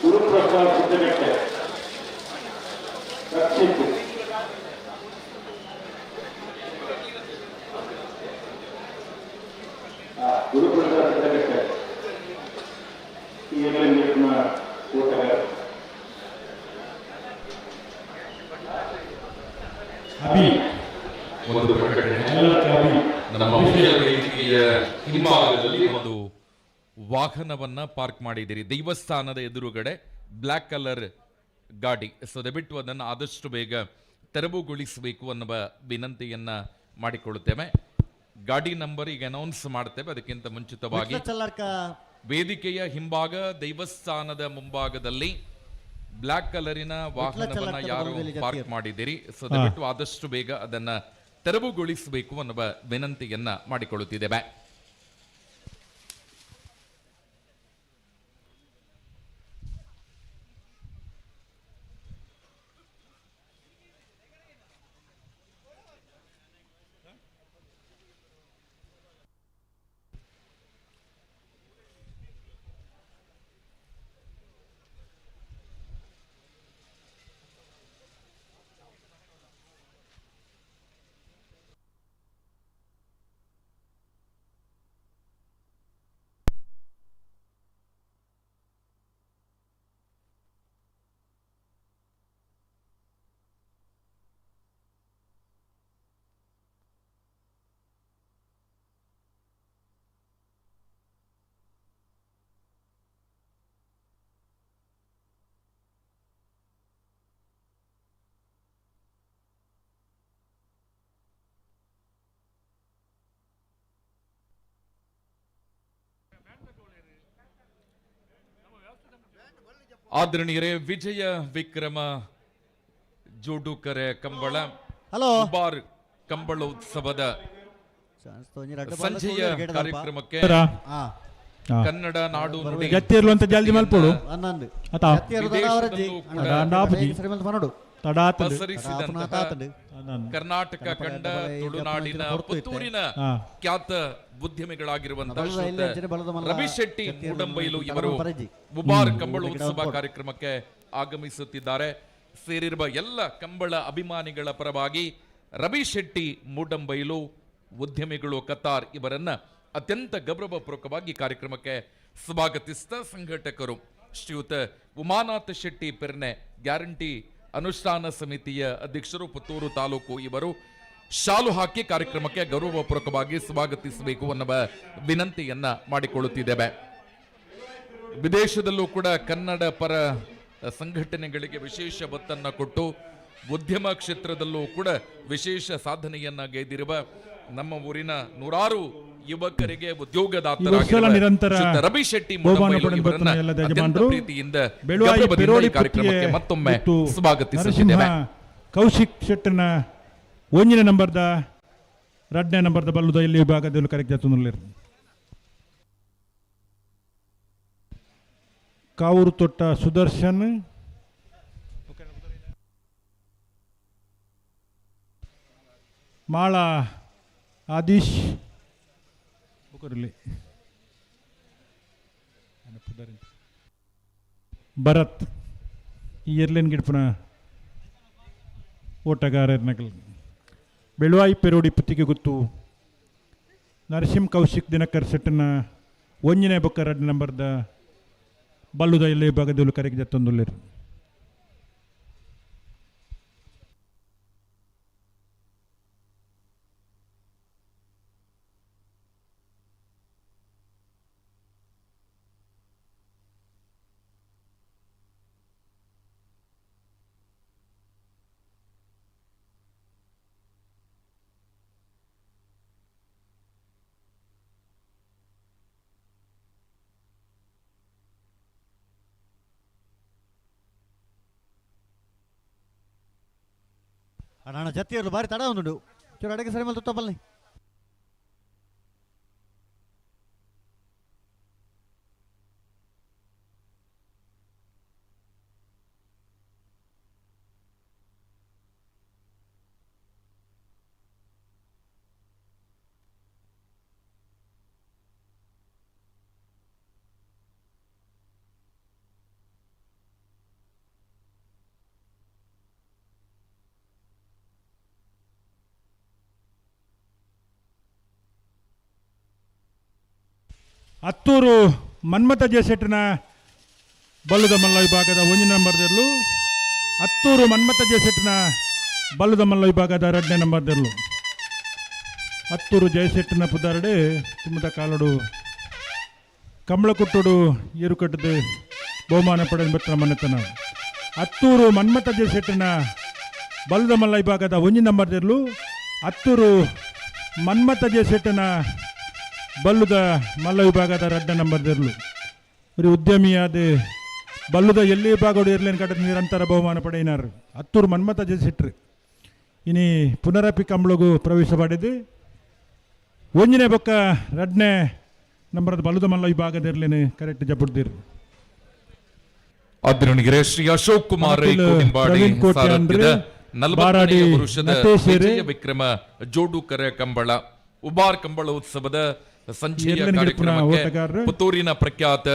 ಗುರುಪ್ರಸಾದ್ ಸಿದ್ದಗಟ್ಟೆ ರಕ್ಷಿತ್ ಗುರುಪ್ರಸಾದ್ ಸಿದ್ದಗಟ್ಟೆ ಈಗಲೇ ನೀರಿನ ಓಟಗಾರ ಒಂದು ಪ್ರಕಟಣೆ ನಮ್ಮ ವೇದಿಕೆಯ ಹಿಂಭಾಗದಲ್ಲಿ ಒಂದು ವಾಹನವನ್ನ ಪಾರ್ಕ್ ಮಾಡಿದ್ದೀರಿ ದೇವಸ್ಥಾನದ ಎದುರುಗಡೆ ಬ್ಲ್ಯಾಕ್ ಕಲರ್ ಗಾಡಿ. ಸೊ ದಯವಿಟ್ಟು ಅದನ್ನು ಆದಷ್ಟು ಬೇಗ ತೆರವುಗೊಳಿಸಬೇಕು ಅನ್ನುವ ವಿನಂತಿಯನ್ನ ಮಾಡಿಕೊಳ್ಳುತ್ತೇವೆ. ಗಾಡಿ ನಂಬರ್ ಈಗ ಅನೌನ್ಸ್ ಮಾಡ್ತೇವೆ. ಅದಕ್ಕಿಂತ ಮುಂಚಿತವಾಗಿ ವೇದಿಕೆಯ ಹಿಂಭಾಗ ದೇವಸ್ಥಾನದ ಮುಂಭಾಗದಲ್ಲಿ ಬ್ಲ್ಯಾಕ್ ಕಲರಿನ ವಾಹನವನ್ನ ಯಾರು ಪಾರ್ಕ್ ಮಾಡಿದ್ದೀರಿ, ಸೊ ದಯವಿಟ್ಟು ಆದಷ್ಟು ಬೇಗ ಅದನ್ನ ತೆರವುಗೊಳಿಸಬೇಕು ಅನ್ನುವ ವಿನಂತಿಯನ್ನ ಮಾಡಿಕೊಳ್ಳುತ್ತಿದ್ದೇವೆ. ಆದರಣೀಯರೇ, ವಿಜಯ ವಿಕ್ರಮ ಜೋಡುಕರೆ ಕಂಬಳ ಬಾರ್ ಕಂಬಳೋತ್ಸವದ ಸಂಜೆಯ ಕಾರ್ಯಕ್ರಮಕ್ಕೆ ಕನ್ನಡ ನಾಡು ನುಡಿ ಕರ್ನಾಟಕ ಕಂಡ ತುಳುನಾಡಿನ ಪುತ್ತೂರಿನ ಖ್ಯಾತ ಉದ್ಯಮಿಗಳಾಗಿರುವಂತಹ ರವಿ ಶೆಟ್ಟಿ ಮೂಡಂಬೈಲು ಇವರು ಉಬಾರ್ ಕಂಬಳೋತ್ಸವ ಕಾರ್ಯಕ್ರಮಕ್ಕೆ ಆಗಮಿಸುತ್ತಿದ್ದಾರೆ. ಸೇರಿರುವ ಎಲ್ಲ ಕಂಬಳ ಅಭಿಮಾನಿಗಳ ಪರವಾಗಿ ರವಿ ಶೆಟ್ಟಿ ಮೂಡಂಬೈಲು ಉದ್ಯಮಿಗಳು ಕತಾರ್ ಇವರನ್ನ ಅತ್ಯಂತ ಗೌರವಪೂರ್ವಕವಾಗಿ ಕಾರ್ಯಕ್ರಮಕ್ಕೆ ಸ್ವಾಗತಿಸಿದ ಸಂಘಟಕರು ಶ್ರೀಯುತ ಉಮಾನಾಥ ಶೆಟ್ಟಿ ಪೆರ್ನೆ ಗ್ಯಾರಂಟಿ ಅನುಷ್ಠಾನ ಸಮಿತಿಯ ಅಧ್ಯಕ್ಷರು ಪುತ್ತೂರು ತಾಲೂಕು ಇವರು ಶಾಲು ಹಾಕಿ ಕಾರ್ಯಕ್ರಮಕ್ಕೆ ಗೌರವಪೂರ್ವಕವಾಗಿ ಸ್ವಾಗತಿಸಬೇಕು ಅನ್ನುವ ವಿನಂತಿಯನ್ನ ಮಾಡಿಕೊಳ್ಳುತ್ತಿದ್ದೇವೆ. ವಿದೇಶದಲ್ಲೂ ಕೂಡ ಕನ್ನಡ ಪರ ಸಂಘಟನೆಗಳಿಗೆ ವಿಶೇಷ ಒತ್ತನ್ನು ಕೊಟ್ಟು ಉದ್ಯಮ ಕ್ಷೇತ್ರದಲ್ಲೂ ಕೂಡ ವಿಶೇಷ ಸಾಧನೆಯನ್ನ ಗೈದಿರುವ ನಮ್ಮ ಊರಿನ ನೂರಾರು ಯುವಕರಿಗೆ ಉದ್ಯೋಗದಾತರಾಗಿರುವ ರವಿ ಶೆಟ್ಟಿ ಪ್ರೀತಿಯಿಂದ ಕಾರ್ಯಕ್ರಮಕ್ಕೆ ಮತ್ತೊಮ್ಮೆ ಸ್ವಾಗತಿಸುತ್ತಿದ್ದೇವೆ. ಕೌಶಿಕ್ ಶೆಟ್ಟನ ಒಂಜಿನ ನಂಬರ್ದ 2ನೇ ನಂಬರ್ದ ಬಲ್ಲುದ ಇಲ್ಲಿ ವಿಭಾಗದಲ್ಲಿ ಕರೆಕ್ಟ್ ಕಾವೂರು ತೊಟ್ಟ ಸುದರ್ಶನ್ ಮಾಳ ಆದೀಶ್ ಭರತ್ ಈ ಎರ್ಲೆನ್ ಗಿಡ್ಪನ ಓಟಗಾರನಗಲ್ ಬೆಳುವಾಯಿ ಪೆರೋಡಿ ಪುತ್ತಿಗೆ ಗೊತ್ತು ನರಸಿಂಹ ಕೌಶಿಕ್ ದಿನಕರ್ ಸೆಟ್ಟನ 1ನೇ ಬೊಕ್ಕ 2 ನಂಬರ್ದ ಬಲ್ಲುದ ಎಲ್ಲ ವಿಭಾಗದಲ್ಲಿ ಕರೆಗೆ ಜತ್ತೊಂದುಲ್ಲೇರು ಅಣ್ಣ ಜತ್ತಿಯರ್ಲು ಬಾರಿ ತಡ ಉಂಟು ಚೂರು ಅಡಗೆ ಸರಿ ಮೇಲೆ ತುತ್ತಪ್ಪಲ್ಲಿ ಹತ್ತೂರು ಮನ್ಮಥ ಜೇಸೆಟ್ನ ಬಲ್ಲುದ ಮಲ್ಲ ವಿಭಾಗದ 1ನೇ ನಂಬರ್ದಲ್ಲೂ ಹತ್ತೂರು ಮನ್ಮಥ ಜೇಸೆಟ್ನ ಬಲ್ಲುದ ಮಲ್ಲ ವಿಭಾಗದ 2ನೇ ನಂಬರ್ದಲ್ಲೂ ಹತ್ತೂರು ಜಯಸೆಟ್ನ ಪುದಾರಡೆ ತಿಮ್ಮದ ಕಾಲಡು ಕಂಬಳಕುಟ್ಟುಡು ಏರುಕಟ್ಟದು ಬಹುಮಾನ ಪಡೆದ ಬತ್ತ ಮನೆತನ ಹತ್ತೂರು ಮನ್ಮಥ ಜೆಸೆಟ್ಟಿನ ಬಲ್ಲದ ಮಲ್ಲ ವಿಭಾಗದ 1 ನಂಬರ್ದಲ್ಲೂ ಹತ್ತೂರು ಮನ್ಮಥ ಜೆಸೆಟ್ಟಿನ ಬಲ್ಲುದ ಮಲ್ಲ ವಿಭಾಗದ 2 ನಂಬರ್ದಲ್ಲೂ ഒരു ಉದ್ಯಮಿಯಾದ ಬಲ್ಲುದ ಎಲ್ಲಿ ವಿಭಾಗೋಡು ಇರ್ಲೇನು ಕಟ್ಟದ ನಿರಂತರ ಬಹುಮಾನ ಪಡೆಯಿನಾರು ಹತ್ತೂರು ಮನ್ಮಥ ಜೆಸೆಟ್ರು ಇನಿ ಪುನರಪಿ ಕಂಬಳಗೂ ಪ್ರವೇಶ ಪಡೆದು 1ನೇ ಬೊಕ್ಕ 2ನೇ ನಂಬರದ ಬಲ್ಲುದ ಮಲ್ಲ ವಿಭಾಗದಿರ್ಲೇನು ಕರೆಕ್ಟ್ ಜಬ್ಬುಡ್ದಿರು ಅದರೊಂದಿಗೆ ಶ್ರೀ ಅಶೋಕ್ ಕುಮಾರ್ ಕೋಡಿಂಬಾಡಿ ಸಾರಥ್ಯದ 40ನೇ ವರುಷದ ವಿಜಯ ವಿಕ್ರಮ ಜೋಡುಕರ ಕಂಬಳ ಉಬಾರ್ ಕಂಬಳ ಉತ್ಸವದ ಸಂಜೆಯ ಕಾರ್ಯಕ್ರಮಕ್ಕೆ ಪುತ್ತೂರಿನ ಪ್ರಖ್ಯಾತ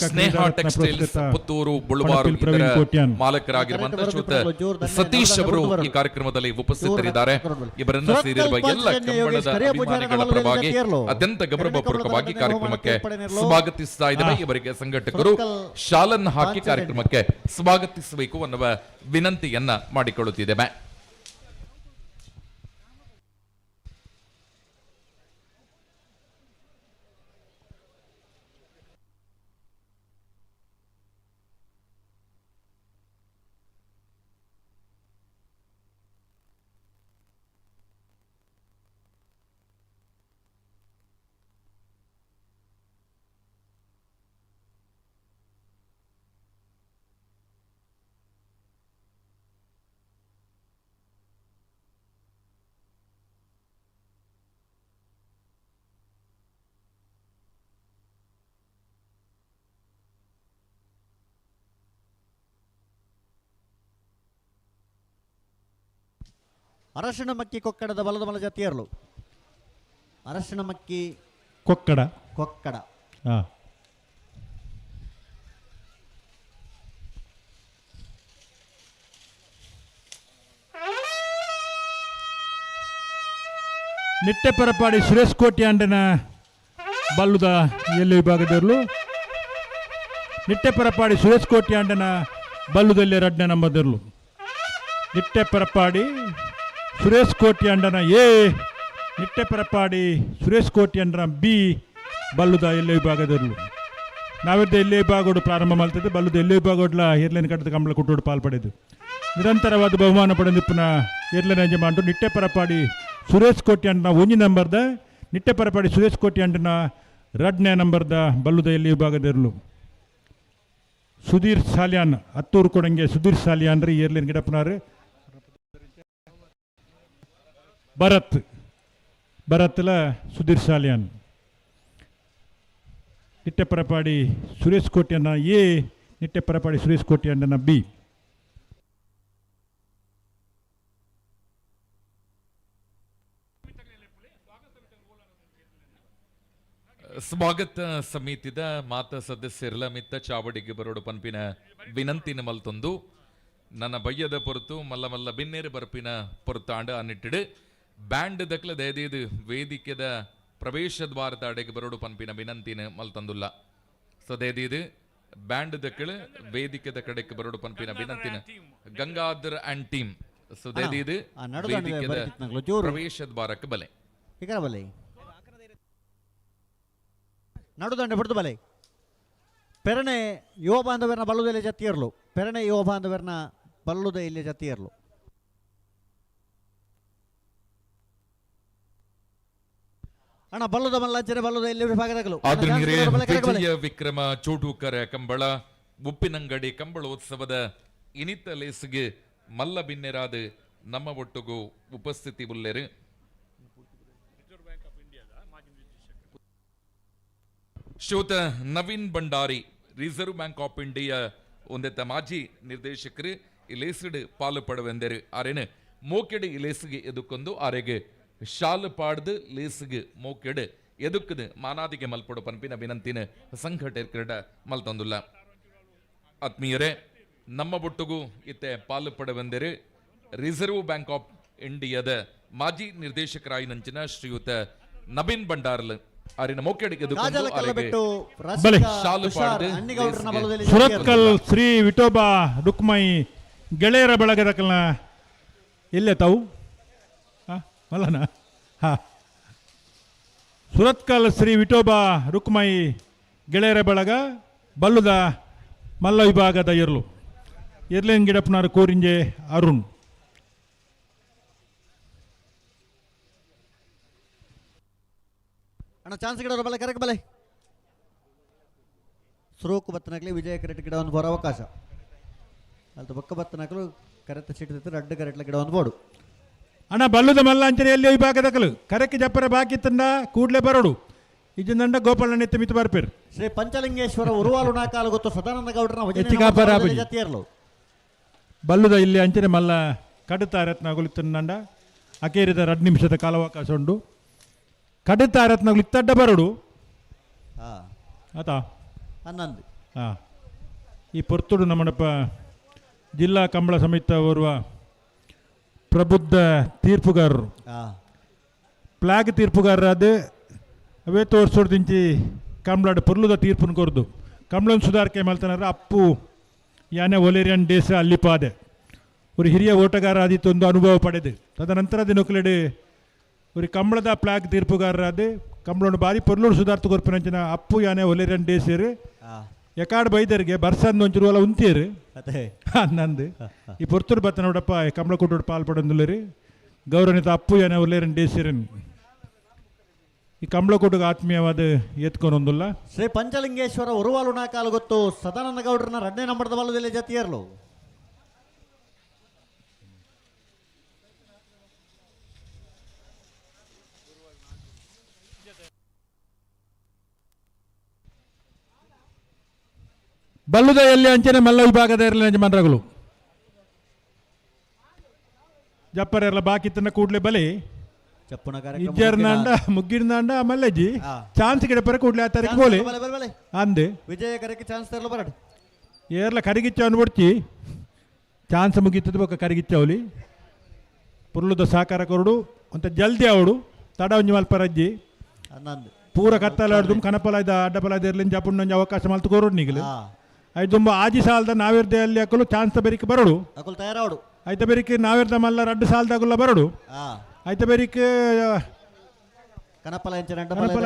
ಸ್ನೇಹ ಟೆಕ್ಸ್ಟೈಲ್ಸ್ ಪುತ್ತೂರು ಬುಳುವಾರು ಇದರ ಮಾಲಕರಾಗಿರುವಂತಹ ಶ್ರೀಯುತ ಸತೀಶ್ ಅವರು ಈ ಕಾರ್ಯಕ್ರಮದಲ್ಲಿ ಉಪಸ್ಥಿತರಿದ್ದಾರೆ. ಇವರನ್ನ ಸೇರಿರುವ ಎಲ್ಲ ಕಂಬಳದ ಅಭಿಮಾನಿಗಳ ಪರವಾಗಿ ಅತ್ಯಂತ ಗೌರವಪೂರ್ವಕವಾಗಿ ಕಾರ್ಯಕ್ರಮಕ್ಕೆ ಸ್ವಾಗತಿಸ್ತಾ ಇದ್ದೇವೆ. ಇವರಿಗೆ ಸಂಘಟಕರು ಶಾಲನ್ನು ಹಾಕಿ ಕಾರ್ಯಕ್ರಮಕ್ಕೆ ಸ್ವಾಗತಿಸಬೇಕು ಅನ್ನುವ ವಿನಂತಿಯನ್ನ ಮಾಡಿಕೊಳ್ಳುತ್ತಿದ್ದೇವೆ. ಅರಶಿಣ ಮಕ್ಕಿ ಕೊಕ್ಕಡದ ಬಲದ ಮಲ ಜತಿಯರ್ಲು ಅರಶಿಣ ಮಕ್ಕಿ ಕೊಕ್ಕಡ ಕೊಕ್ಕಡ ನಿಟ್ಟೆ ಪರಪಾಡಿ ಸುರೇಶ್ ಕೋಟಿ ಅಂಡನ ಬಲ್ಲುದ ಎಲ್ಲಿ ವಿಭಾಗದಲ್ಲೂ ನಿಟ್ಟೆ ಪರಪಾಡಿ ಸುರೇಶ್ ಕೋಟಿ ಅಂಡನ ಬಲ್ಲುದಲ್ಲಿ 2ನೇ ನಂಬರ್ದಲ್ಲೂ ನಿಟ್ಟೆ ಪರಪಾಡಿ ಸುರೇಶ್ ಕೋಟಿ ಅಂಡನ ಎ ನಿಟ್ಟೆ ಪರಪಾಡಿ ಸುರೇಶ್ ಕೋಟಿ ಅಂಡನ ಬಿ ಬಲ್ಲುದ ಎಲ್ಲೆ ವಿಭಾಗದಲ್ಲೂ ನಾವಿದ್ದ ಎಲ್ಲೆ ವಿಭಾಗೋಡು ಪ್ರಾರಂಭ ಮಾಡ್ತಿದ್ದೆ ಬಲ್ಲುದ ಎಲ್ಲೆ ವಿಭಾಗೋಡ್ಲ ಏರ್ಲೇನ್ ಕಟ್ಟದ ಕಂಬಳ ಕುಟ್ಟೋಡು ಪಾಲ್ಪಡೆದು ನಿರಂತರವಾದ ಬಹುಮಾನ ಪಡೆದಿಪ್ಪನ ಏರ್ಲೇನ್ ಅಂಜೆ ಮಾಡು ನಿಟ್ಟೆ ಪರಪಾಡಿ ಸುರೇಶ್ ಕೋಟಿ ಅಂಡನ 1 ನಂಬರ್ದ ನಿಟ್ಟೆ ಪರಪಾಡಿ ಸುರೇಶ್ ಕೋಟಿ ಅಂಡನ 2ನೇ ನಂಬರ್ದ ಬಲ್ಲುದ ಎಲ್ಲಿ ವಿಭಾಗದಲ್ಲೂ ಸುಧೀರ್ ಸಾಲಿಯಾನ್ ಹತ್ತೂರು ಕೊಡಂಗೆ ಸುಧೀರ್ ಸಾಲಿಯಾನ್ ರೀ ಏರ್ಲೇನ್ ಗಿಡಪ್ಪನಾರು ಭರತ್ಲ ಸುಧೀರ್ ಸಾಲಿಯಾನ್ ನಿಟ್ಟೆ ಪರಪಾಡಿ ಸುರೇಶ್ ಕೋಟಿ ಅಣ್ಣ ಎ ನಿಟ್ಟೆ ಪರಪಾಡಿ ಸುರೇಶ್ ಕೋಟಿ ಅಣ್ಣನ ಬಿ ಸ್ವಾಗತ ಸಮಿತಿದ ಮಾತ ಸದಸ್ಯರಲ ಮಿತ್ತ ಚಾವಡಿಗೆ ಬರೋಡು ಪಂಪಿನ ವಿನಂತಿನ ಮಲ್ತೊಂದು ನನ್ನ ಬಯ್ಯದ ಪೊರತು ಮಲ್ಲ ಮಲ್ಲ ಬಿನ್ನೇರು ಬರ್ಪಿನ ಪೊರತಾಂಡ ಅನ್ನಿಟ್ಟಿಡು ಬ್ಯಾಂಡ್ ದಕ್ಲ ದಯದೀದು ವೇದಿಕೆದ ಪ್ರವೇಶ ದ್ವಾರದ ಅಡೆಗೆ ಬರೋಡು ಪಂಪಿನ ವಿನಂತಿನ ಮಲ್ತಂದುಲ್ಲ ಸೊ ದಯದೀದು ಬ್ಯಾಂಡ್ ದಕ್ಕಳು ವೇದಿಕೆದ ಕಡೆಗೆ ಬರೋಡು ಪಂಪಿನ ವಿನಂತಿನ ಗಂಗಾಧರ್ ಅಂಡ್ ಟೀಮ್ ಸೊ ದಯದೀದು ವೇದಿಕೆದ ಪ್ರವೇಶ ದ್ವಾರಕ್ಕೆ ಬಲೆ ನಡುದಂಡೆ ಬಿಡ್ದು ಬಲೆ ಪೆರಣೆ ಯುವ ಬಾಂಧವರನ್ನ ಬಲ್ಲುದ ಜತಿಯರ್ಲು ಪೆರಣೆ ಯುವ ಬಾಂಧವರನ್ನ ಬಲ್ಲುದ ಇಲ್ಲಿ ಜತಿಯರ್ಲು ಅಣ್ಣ ಬಲ್ಲುದ ಮಲ್ಲಾಚರೆ ಬಲ್ಲುದ ಇಲ್ಲಿ ವಿಭಾಗದಗಳು ವಿಜಯ ವಿಕ್ರಮ ಚೋಟೂಕರ ಕಂಬಳ ಉಪ್ಪಿನಂಗಡಿ ಕಂಬಳೋತ್ಸವದ ಇನಿತ ಲೇಸಿಗೆ ಮಲ್ಲ ಬಿನ್ನೆರಾದ ನಮ್ಮ ಒಟ್ಟುಗು ಉಪಸ್ಥಿತಿ ಉಲ್ಲೆರು ಶ್ರೋತ Naveen Bhandari reserve bank of India ಒಂದೆತ್ತ ಮಾಜಿ ನಿರ್ದೇಶಕರು ಈ ಲೇಸಿಡ್ ಪಾಲು ಪಡುವೆಂದರು ಆರೇನು ಮೋಕೆಡು ಈ ಲೇಸಿಗೆ ಎದುಕೊಂದು ಆರೆಗೆ ಶಾಲು ಪಾಡ್ದು ಲೇಸಿಗೆ ಮೋಕೆಡು ಎದುಕ್ಕದು ಮಾನಾದಿಗೆ ಮಲ್ಪಡು ಪಂಪಿನ ವಿನಂತಿನ ಸಂಘಟಕರ ಮಲ್ತೊಂದುಲ್ಲ ಆತ್ಮೀಯರೇ ನಮ್ಮ ಬೊಟ್ಟುಗೂ ಇತ್ತೆ ಪಾಲು ಪಡುವೆಂದರು ರಿಸರ್ವ್ ಬ್ಯಾಂಕ್ ಆಫ್ ಇಂಡಿಯಾದ ಮಾಜಿ ನಿರ್ದೇಶಕರಾಗಿ ನಂಚಿನ ಶ್ರೀಯುತ ನವೀನ್ ಭಂಡಾರ್ಲ್ ಆರಿನ ಮೋಕೆಡಿಗೆ ಸುರತ್ಕಲ್ ಶ್ರೀ ವಿಠೋಬಾ ರುಕ್ಮೈ ಗೆಳೆಯರ ಬಳಗದ ಕಲ್ನ ಎಲ್ಲೇ ತಾವು ಅಲ್ಲನ ಹಾ ಸುರತ್ಕಲ್ ಶ್ರೀ ವಿಠೋಬಾ ರುಕ್ಮೈ ಗೆಳೆಯರ ಬಳಗ ಬಲ್ಲುದ ಮಲ್ಲ ವಿಭಾಗದ ಎರ್ಲೇನ್ ಗಿಡಪ್ಪನಾರು ಕೋರಿಂಜೆ ಅರುಣ್. ಅಣ್ಣ ಚಾನ್ಸ್ ಗಿಡವ್ರ ಬಲೆ ಕರೆಕ್ಟ್ ಬಲೆ ಸುರೋಕು ಬತ್ತನಕ್ಲಿ ವಿಜಯ ಕರೆಕ್ಟ್ ಗಿಡ ಒಂದು ಬರೋ ಅವಕಾಶ ಅಲ್ಲಿ ಬೊಕ್ಕ ಬತ್ತನಕಲು ಕರೆಕ್ಟ್ ಸಿಟ್ಟಿತ್ತು ರಡ್ಡು ಕರೆಕ್ಟ್ಲ ಗಿಡ ಒಂದು ಬೋಡು. ಅಣ್ಣ ಬಲ್ಲುದ ಮಲ್ಲಾಂಚನೆಯಲ್ಲಿ ವಿಭಾಗದಕಲು ಕರೆಕ್ಟ್ ಜಪ್ಪರ ಬಾಕಿ ತಂಡ ಕೂಡಲೇ ಬರೋಡು ಇಜ್ಜಂದಂಡ ಗೋಪಾಲ ನೆತ್ತ ಮಿತ್ತು ಬರ್ಪೇರು. ಶ್ರೀ ಪಂಚಲಿಂಗೇಶ್ವರ ಉರುವಾಲು ನಾಕಾಲು ಗೊತ್ತು ಸದಾನಂದ ಗೌಡ್ರನ ಜತಿಯರ್ಲು ಬಲ್ಲುದ ಇಲ್ಲಿ ಅಂಚನೆ ಮಲ್ಲ ಕಡುತ್ತ ರತ್ನಗಳು ತಂಡ ಅಕೇರಿದ 2 ನಿಮಿಷದ ಕಾಲಾವಕಾಶ ಉಂಟು. ಕಡುತ್ತ ರತ್ನಗಳು ಇತ್ತಡ್ಡ ಬರೋಡು ಆತಾ ಹನ್ನೊಂದು. ಹಾಂ ಈ ಪೊರ್ತುಡು ನಮ್ಮನಪ್ಪ ಜಿಲ್ಲಾ ಕಂಬಳ ಸಮಿತ ಓರ್ವ ಪ್ರಬುದ್ಧ ತೀರ್ಪುಗಾರರು ಫ್ಲಾಗ್ ತೀರ್ಪುಗಾರರಾದ ಅವೇ ತೋರಿಸೋಡ್ದಿಂಚಿ ಕಂಬಳಾಡು ಪೊರ್ಲುದ ತೀರ್ಪುನ ಕೊರ್ದು ಕಂಬಳನ ಸುಧಾರಿಕೆ ಮಾಡ್ತಾನಾರ ಅಪ್ಪು ಯಾನೆ ಒಲೇರಿಯನ್ ಡೇಸ ಅಲ್ಲಿಪಾದೆ ஒரு ಹಿರಿಯ ಓಟಗಾರ ಆದಿತ್ತು ಒಂದು ಅನುಭವ ಪಡೆದು ತದನಂತರ ದಿನೊಕ್ಕಲೆಡೆ ஒரு ಕಂಬಳದ ಫ್ಲಾಗ್ ತೀರ್ಪುಗಾರರಾದ ಕಂಬಳವನ್ನು ಬಾರಿ ಪೊರ್ಲೋಡು ಸುಧಾರ್ಥ ಕೊರ್ಪಿನಂಚಿನ ಅಪ್ಪು ಯಾನೆ ಒಲೇರಿಯನ್ ಡೇಸರು ಎಕಾಡ್ ಬೈದರಿಗೆ ಬರ್ಸಂದು ಒಂಚೂರು ಉಂತೀರು ನಂದು ಈ ಪೊರ್ತೂರು ಬತ್ತ ನೋಡಪ್ಪ ಕಂಬಳ ಕೊಟ್ಟು ಪಾಲ್ಪಡೊಂದುಲ್ಲರಿ ಗೌರವನಿತ ಅಪ್ಪು ಯಾನೆ ಒಲೇರಿಯನ್ ಡೇಸರನ್ ಈ ಕಂಬಳ ಕೊಟ್ಟಿಗೆ ಆತ್ಮೀಯವಾದ ಎತ್ಕೊಂಡೊಂದಿಲ್ಲ. ಶ್ರೀ ಪಂಚಲಿಂಗೇಶ್ವರ ಉರುವಾಲು ನಾಕಾಲು ಗೊತ್ತು ಸದಾನಂದ ಗೌಡ್ರನ 2ನೇ ನಂಬರ್ದ ಬಲ್ಲದಲ್ಲಿ ಜತಿಯರ್ಲು ಬಲ್ಲುದ ಎಲ್ಲಿ ಅಂಚನೆ ಮಲ್ಲ ವಿಭಾಗದ ಇರಲಿ ಯಜಮಾನರುಗಳು ಜಪ್ಪರೆಲ್ಲ ಬಾಕಿ ತನ್ನ ಕೂಡಲೇ ಬಲೆ ಇಜ್ಜರ್ನಾಂಡ ಮುಗ್ಗಿರ್ನಾಂಡ ಮಲ್ಲಜ್ಜಿ ಚಾನ್ಸ್ ಗಿಡಪರ ಕೂಡಲೇ ಆ ತಾರೀಕು ಬೋಲೆ ಅಂದೆ ವಿಜಯ ಕರೆಕ್ಕೆ ಚಾನ್ಸ್ ತರಲು ಬರಡು ಏರ್ಲ ಕರಿಗಿಚ್ಚ ಅನ್ಬಿಡ್ಚಿ ಚಾನ್ಸ್ ಮುಗಿತದ ಬೊಕ್ಕ ಕರಿಗಿಚ್ಚ ಅವಲಿ ಪುರ್ಲುದ ಸಾಕಾರ ಕೊರಡು ಅಂತ ಜಲ್ದಿ ಅವಡು ತಡ ಒಂಜಿ ಮಲ್ಪರಜ್ಜಿ ಪೂರ ಕತ್ತಲಾಡ್ದು ಕನಪಲಾಯ್ದ ಅಡ್ಡಪಲಾಯ್ದ ಇರ್ಲಿ ಜಪುಣ್ಣೊಂಜಿ ಅವಕಾಶ ಮಲ್ತು ಕೊರೋಡು ನಿಗಲು ಐದು ತುಂಬ ಆಜಿ ಸಾಲದ ನಾವಿರ್ದೆ ಅಲ್ಲಿ ಹಾಕಲು ಚಾನ್ಸ್ ಬೆರಿಕೆ ಬರೋಡು ತಯಾರಾಡು ಆಯ್ತ ಬೆರಿಕೆ ನಾವಿರ್ದ ಮಲ್ಲ 2 ಸಾಲದಾಗುಲ್ಲ ಬರೋಡು ಆಯ್ತ ಬೆರಿಕೆ ಕನಪಲ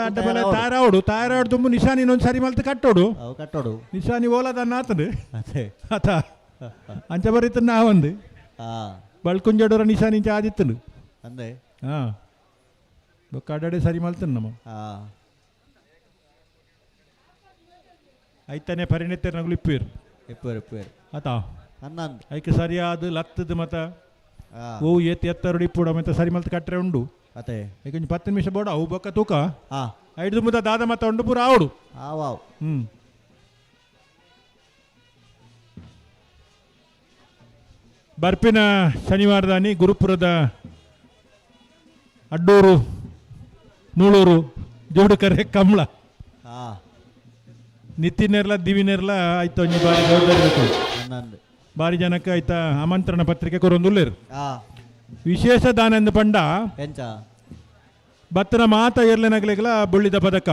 ಅಡ್ಡಪಲ ತಾರಾಡು ತುಂಬ ನಿಶಾನಿ ಇನ್ನೊಂದು ಸರಿ ಮಲ್ತು ಕಟ್ಟೋಡು ನಿಶಾನಿ ಓಲದನ್ನ ಆತದು ಆತ ಅಂಚ ಬರೀತ ನಾವೊಂದು ಬಳ್ಕುಂಜಡೋರ ನಿಶಾನಿ ಇಂಚ ಆದಿತ್ತನು ಅಂದೆ ಹಾಂ ಕಡಡೆ ಸರಿ ಮಲ್ತನು ನಮ್ಮ ಐತನೇ ಪರಿಣಿತ ನಗಲು ಇಪ್ಪೇರು ಆತ ಐಕೆ ಸರಿಯಾದ ಲತ್ತದ ಮತ ಓ ಎತ್ತರಡು ಇಪ್ಪುಡ ಮತ್ತೆ ಸರಿ ಮಲ್ತ ಕಟ್ಟರೆ ಉಂಡು ಈಗ 10 ನಿಮಿಷ ಬೋಡ ಅವು ಬೊಕ್ಕ ತೂಕ 5 ಮುದ ದಾದ ಮತ ಉಂಡು ಪೂರ ಆವಡು ಬರ್ಪಿನ ಶನಿವಾರದಾನಿ ಗುರುಪುರದ ಅಡ್ಡೂರು ನೂಳೂರು ಜೋಡುಕರೆ ಕಂಬಳ ನಿತ್ತಿನೆರ್ಲ ದಿವಿನೆರ್ಲ ಆಯ್ತು ಒಂಜಿ ಬಾರಿ ಬಾರಿ ಜನಕ್ಕೆ ಆಯ್ತಾ ಆಮಂತ್ರಣ ಪತ್ರಿಕೆ ಕೊರೊಂದುಲ್ಲೇರು ವಿಶೇಷ ದಾನ ಎಂದು ಪಂಡ ಬತ್ತನ ಮಾತ ಎರ್ಲೆನಗಲೆಗಲ ಬುಳ್ಳಿದ ಪದಕ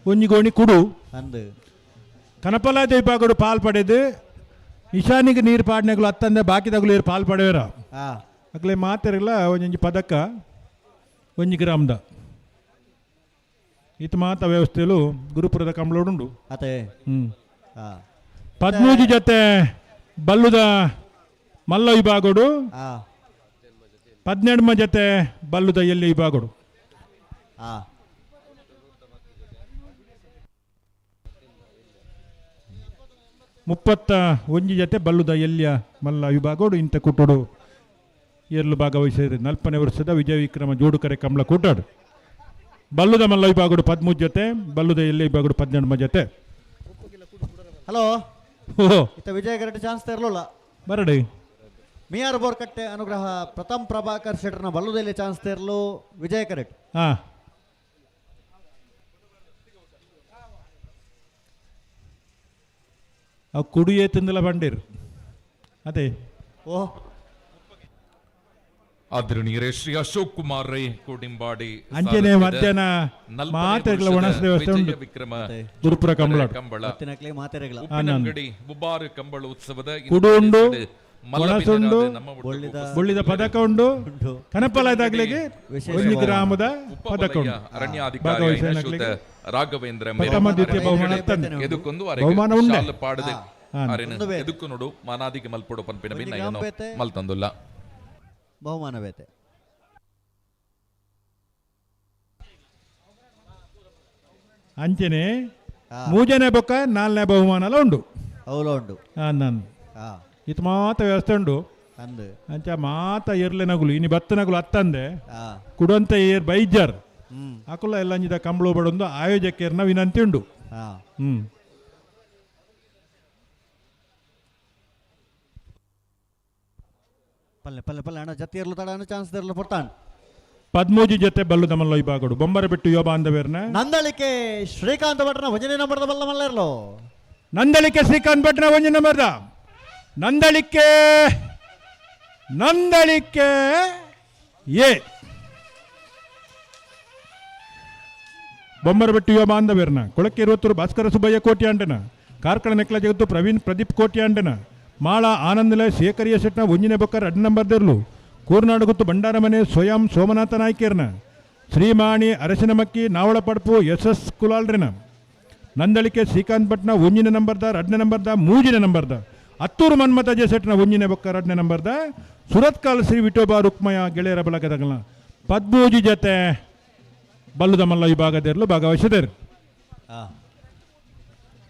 ಒಂಜಿ ಗೋಣಿ ಕುಡು ಕನಪಲ ದೈಪಾಗಡು ಪಾಲ್ ಪಡೆದು ಇಶಾನಿಗೆ ನೀರು ಪಾಡ್ನೆಗಳು ಹತ್ತಂದೆ ಬಾಕಿದಾಗಲು ಏರು ಪಾಲ್ ಪಡೆಯರ ಅಗ್ಲೆ ಮಾತೆರಗಲ ಒಂಜಿ ಪದಕ ಒಂಜಿ ಗ್ರಾಮದ ಇತ ಮಾತ ವ್ಯವಸ್ಥೆಯಲು ಗುರುಪುರದ ಕಂಬಳೋಡುಂಡು 15 ಜೊತೆ ಬಲ್ಲುದ ಮಲ್ಲ ವಿಭಾಗೋಡು 12 ಜೊತೆ ಬಲ್ಲುದ ಎಲ್ಲಿ ವಿಭಾಗೋಡು 31 ಜೊತೆ ಬಲ್ಲುದ ಎಲ್ಲಿಯ ಮಲ್ಲ ವಿಭಾಗೋಡು ಇಂಥ ಕೂಟೋಡು ಏರ್ಲು ಭಾಗವಹಿಸಿದ್ರೆ 40ನೇ ವರ್ಷದ ವಿಜಯ ವಿಕ್ರಮ ಜೋಡುಕರೆ ಕಂಬಳ ಕೂಟಾಡು ಬಲ್ಲುದ ಮಲ್ಲ ವಿಭಾಗೋಡು 13 ಜೊತೆ ಬಲ್ಲುದ ಎಲ್ಲಿ ವಿಭಾಗೋಡು 12 ಜೊತೆ. ಹಲೋ ಇತ್ತ ವಿಜಯ ಕರೆಕ್ಟ್ ಚಾನ್ಸ್ ತರಲಿಲ್ಲ ಬರಡಿ ಮಿಯಾರ್ ಬೋರ್ಕಟ್ಟೆ ಅನುಗ್ರಹ ಪ್ರಥಮ್ ಪ್ರಭಾಕರ್ ಶೆಟ್ಟರ್ನ ಬಲ್ಲುದಲ್ಲಿ ಚಾನ್ಸ್ ತರಲು ವಿಜಯ ಕರೆಕ್ಟ್ ಅವು ಕುಡಿಯೇ ತಿಂದಲ ಬಂಡೇರು ಅದೇ ಆದರಣೀಯರೇ ಶ್ರೀ ಅಶೋಕ್ ಕುಮಾರ್ ರೈ ಕೋಡಿಂಬಾಡಿ ಅಂಚನೆ ಮಧ್ಯಾಹ್ನ ಮಾತೆಗಳ ಒಣಸ ವ್ಯವಸ್ಥೆ ಉಂಟು ಗುರುಪುರ ಕಂಬಳ ಕಂಬಳ ಮಾತೆರೆಗಳ ಉಪ್ಪಿನಂಗಡಿ ಬುಬ್ಬಾರು ಕಂಬಳ ಉತ್ಸವದ ಕುಡು ಉಂಡು ಒಣಸುಂಡು ಬುಳ್ಳಿದ ಪದಕ ಉಂಡು ಕನಪಲದಾಗ್ಲಿಗೆ ಒಂದು ಗ್ರಾಮದ ಪದಕ ಉಂಡು ಅರಣ್ಯಾಧಿಕಾರಿ ರಾಘವೇಂದ್ರ ಬಹುಮಾನ ಉಂಡೆ ಎದುಕು ನೋಡು ಮಾನಾದಿಗೆ ಮಲ್ಪಡು ಪಂಪಿನ ಭಿನ್ನ ಮಲ್ತಂದುಲ್ಲ ಬಹುಮಾನವೇತೆ ಅಂಚನೆ ಮೂಜನೆ ಬೊಕ್ಕ 4ನೇ ಬಹುಮಾನ ಉಂಡು ಅವಲ ಉಂಡು ನಾನು ಇದು ಮಾತ ವ್ಯವಸ್ಥೆ ಉಂಡು ಅಂಚ ಮಾತ ಏರ್ಲೆ ನಗುಲು ಇನಿ ಬತ್ತ ನಗುಲು ಅತ್ತಂದೆ ಕುಡಂತ ಏರ್ ಬೈಜರ್ ಅಕುಲ ಎಲ್ಲ ಅಂಜಿದ ಕಂಬಳು ಬಡೊಂದು ಆಯೋಜಕರ್ನ ವಿನಂತಿ ಉಂಡು ಪಲ್ಲೆ ಪಲ್ಲೆ ಪಲ್ಲೆ ಅಣ್ಣ ಜತಿ ಇರ್ಲು ತಡ ಚಾನ್ಸ್ ಇರ್ಲು ಪಡ್ತಾನ್ 13 ಜೊತೆ ಬಲ್ಲುದ ಮಲ್ಲ ಇಬಾಗಡು ಬೊಂಬರ ಬಿಟ್ಟು ಯುವ ಬಾಂಧವ್ಯರ್ನ ನಂದಳಿಕೆ ಶ್ರೀಕಾಂತ್ ಭಟ್ನ ಒಂಜನೇ ನಂಬರ್ದ ಬಲ್ಲ ಮಲ್ಲ ಇರ್ಲು ನಂದಳಿಕೆ ಶ್ರೀಕಾಂತ್ ಭಟ್ನ ಒಂಜನೇ ನಂಬರ್ದ ನಂದಳಿಕೆ ಎ ಬೊಂಬರ ಬಿಟ್ಟು ಯುವ ಬಾಂಧವ್ಯರ್ನ ಕೊಳಕ್ಕೆ 20 ಭಾಸ್ಕರ ಸುಬ್ಬಯ್ಯ ಕೋಟಿ ಅಂಡನ ಕಾರ್ಕಳ ನೆಕ್ಲ ಜಗತ್ತು ಪ್ರದೀಪ್ ಕೋಟಿ ಅಂಡನ ಮಾಳ ಆನಂದಲಯ ಶೇಖರಿಯ ಶೆಟ್ನ ಒಂಜಿನ ಬೊಕ್ಕರ್ 2 ನಂಬರ್ದಿರ್ಲು ಕೂರ್ನಾಡು ಗುತ್ತು ಬಂಡಾರಮನೆ ಸ್ವಯಂ ಸೋಮನಾಥ ನಾಯ್ಕೇರ್ನ ಶ್ರೀಮಾಣಿ ಅರಸಿನಮಕ್ಕಿ ನಾವಳ ಪಡ್ಪು SS ಕುಲಾಲ್ರೆನ ನಂದಳಿಕೆ ಶ್ರೀಕಾಂತ್ ಭಟ್ನ ಒಂಜಿನ ನಂಬರ್ದ 2ನೇ ನಂಬರ್ದ 3ನೇ ನಂಬರ್ದ ಹತ್ತೂರು ಮನ್ಮಥ ಜೆಸೆಟ್ನ ಒಂಜಿನ ಬೊಕ್ಕರ್ 2ನೇ ನಂಬರ್ದ ಸುರತ್ಕಾಲ್ ಶ್ರೀ ವಿಠೋಬಾ ರುಕ್ಮಯ ಗೆಳೆಯರ ಬಳಗದಗಳ 13 ಜೊತೆ ಬಲ್ಲುದ ಮಲ್ಲ ವಿಭಾಗದಿರಲು ಭಾಗವಹಿಸಿದರು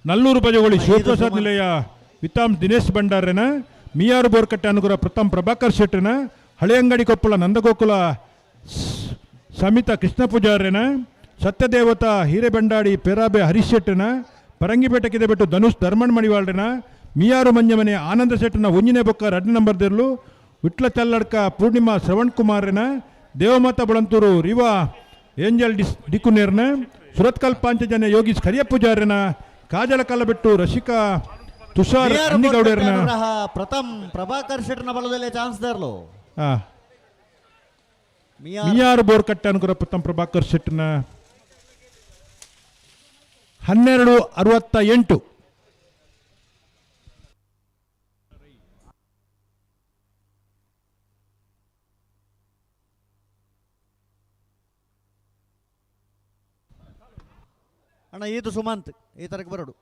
ನಲ್ಲೂರು ಬಜಗೋಳಿ ಶಿವಪ್ರಸಾದ್ ನಿಲಯ ವಿತಾಂಶ್ ದಿನೇಶ್ ಭಂಡಾರನ ಮಿಯಾರು ಬೋರ್ಕಟ್ಟೆ ಅನುಗುರ ಪ್ರಥಮ್ ಪ್ರಭಾಕರ್ ಶೆಟ್ಟನ ಹಳೆಯಂಗಡಿ ಕೊಪ್ಪಳ ನಂದಗೋಕುಲ ಸಮಿತ ಕೃಷ್ಣ ಪೂಜಾರ್ಯನ ಸತ್ಯದೇವತಾ ಹಿರೇಬಂಡಾಡಿ ಪೆರಾಬೆ ಹರೀಶ್ ಶೆಟ್ಟನ ಪರಂಗಿಪೇಟೆ ಕಿದೆಬೆಟ್ಟು ಧನುಷ್ ಧರ್ಮಣ್ ಮಣಿವಾಳ್ರನ ಮಿಯಾರು ಮಂಜಮನೆ ಆನಂದ ಶೆಟ್ಟನ ಒಂಜಿನೇ ಬೊಕ್ಕ 2ನೇ ನಂಬರ್ದಿರ್ಲು ವಿಟ್ಲ ಚಲ್ಲಡ್ಕ ಪೂರ್ಣಿಮಾ ಶ್ರವಣ್ ಕುಮಾರ್ನ ದೇವಮಾತ ಬಳಂತೂರು ರಿವಾ ಏಂಜಲ್ ಡಿಕುನೇರ್ನ ಸುರತ್ಕಲ್ ಪಾಂಚಜನ್ಯ ಯೋಗೀಶ್ ಕರಿಯ ಪೂಜಾರ್ಯನ ಕಾಜಲ ಕಲ್ಲಬೆಟ್ಟು ರಸಿಕಾ ತುಷಾರ್ ಅನ್ನಿಗೌಡರ್ನ ಪ್ರಥಮ್ ಪ್ರಭಾಕರ್ ಶೆಟ್ಟನ ಬಲದಲ್ಲೇ ಚಾನ್ಸ್ ದರ್ಲು ಮಿಯಾರು ಬೋರ್ಕಟ್ಟೆ ಅನುಗುರ ಪ್ರಥಮ್ ಪ್ರಭಾಕರ್ ಶೆಟ್ಟನ 1268 ಅಣ್ಣ ಇದು ಸುಮಂತ್ ಈ ತರಕ್ಕೆ ಬರೋಡು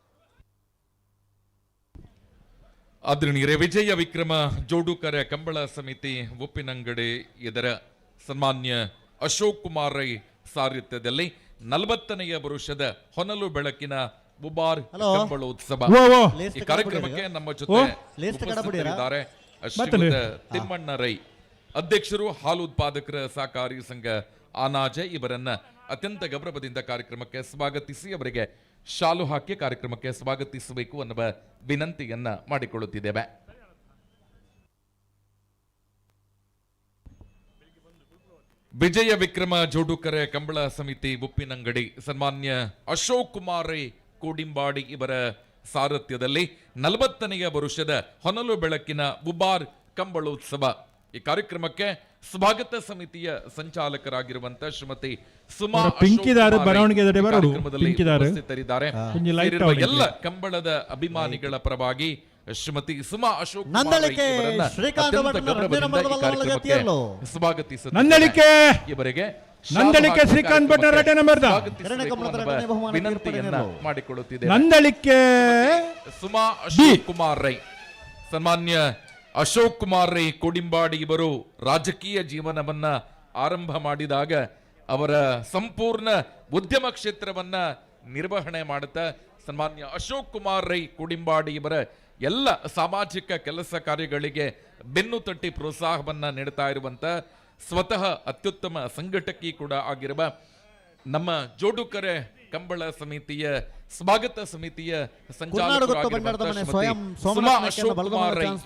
ಆದರಣೀಯರೇ ವಿಜಯ ವಿಕ್ರಮ ಜೋಡುಕರ ಕಂಬಳ ಸಮಿತಿ ಉಪ್ಪಿನಂಗಡಿ ಇದರ ಸನ್ಮಾನ್ಯ ಅಶೋಕ್ ಕುಮಾರ್ ರೈ ಸಾರಥ್ಯದಲ್ಲಿ 40ನೇ ವರುಷದ ಹೊನಲು ಬೆಳಕಿನ ಬುಬಾರ್ ಕಂಬಳೋತ್ಸವ ಈ ಕಾರ್ಯಕ್ರಮಕ್ಕೆ ನಮ್ಮ ಜೊತೆ ಉಪಸ್ಥಿತರಿದ್ದಾರೆ ಶ್ರೀಯುತ ತಿಮ್ಮಣ್ಣ ರೈ ಅಧ್ಯಕ್ಷರು ಹಾಲು ಉತ್ಪಾದಕರ ಸಹಕಾರಿ ಸಂಘ ಆನಾಜೆ ಇವರನ್ನ ಅತ್ಯಂತ ಗೌರವದಿಂದ ಕಾರ್ಯಕ್ರಮಕ್ಕೆ ಸ್ವಾಗತಿಸಿ ಅವರಿಗೆ ಶಾಲು ಹಾಕಿ ಕಾರ್ಯಕ್ರಮಕ್ಕೆ ಸ್ವಾಗತಿಸಬೇಕು ಅನ್ನುವ ವಿನಂತಿಯನ್ನ ಮಾಡಿಕೊಳ್ಳುತ್ತಿದ್ದೇವೆ. ವಿಜಯ ವಿಕ್ರಮ ಜೋಡುಕರೆ ಕಂಬಳ ಸಮಿತಿ ಉಪ್ಪಿನಂಗಡಿ ಸನ್ಮಾನ್ಯ ಅಶೋಕ್ ಕುಮಾರ್ ರೈ ಕೋಡಿಂಬಾಡಿ ಇವರ ಸಾರಥ್ಯದಲ್ಲಿ 40ನೇ ವರುಷದ ಹೊನಲು ಬೆಳಕಿನ ಬುಬಾರ್ ಕಂಬಳೋತ್ಸವ ಈ ಕಾರ್ಯಕ್ರಮಕ್ಕೆ ಸ್ವಾಗತ ಸಮಿತಿಯ ಸಂಚಾಲಕರಾಗಿರುವಂತ ಶ್ರೀಮತಿ ಸುಮಾ ಉಪಸ್ಥಿತರಿದ್ದಾರೆ. ಎಲ್ಲ ಕಂಬಳದ ಅಭಿಮಾನಿಗಳ ಪರವಾಗಿ ಶ್ರೀಮತಿ ಸುಮಾ ಅಶೋಕ್ ಇವರಿಗೆ ನಂದಳಿಕೆ ಶ್ರೀಕಾಂತ್ ಭಟ್ನ 2ನೇ ನಂಬರ್ದ ವಿನಂತಿಯನ್ನ ಮಾಡಿಕೊಳ್ಳುತ್ತಿದೆ. ನಂದಳಿಕೆ ಸುಮಾ ಅಶೋಕ್ ಕುಮಾರ್ ರೈ ಸನ್ಮಾನ್ಯ ಅಶೋಕ್ ಕುಮಾರ್ ರೈ ಕೋಡಿಂಬಾಡಿ ಇವರು ರಾಜಕೀಯ ಜೀವನವನ್ನ ಆರಂಭ ಮಾಡಿದಾಗ ಅವರ ಸಂಪೂರ್ಣ ಉದ್ಯಮ ಕ್ಷೇತ್ರವನ್ನ ನಿರ್ವಹಣೆ ಮಾಡುತ್ತಾ ಸನ್ಮಾನ್ಯ ಅಶೋಕ್ ಕುಮಾರ್ ರೈ ಕೋಡಿಂಬಾಡಿ ಇವರ ಎಲ್ಲ ಸಾಮಾಜಿಕ ಕೆಲಸ ಕಾರ್ಯಗಳಿಗೆ ಬೆನ್ನು ತಟ್ಟಿ ಪ್ರೋತ್ಸಾಹವನ್ನ ನೀಡುತ್ತಾ ಇರುವಂತ ಸ್ವತಃ ಅತ್ಯುತ್ತಮ ಸಂಘಟಕಿ ಕೂಡ ಆಗಿರುವ ನಮ್ಮ ಜೋಡುಕರೆ ಕಂಬಳ ಸಮಿತಿಯ ಸ್ವಾಗತ ಸಮಿತಿಯ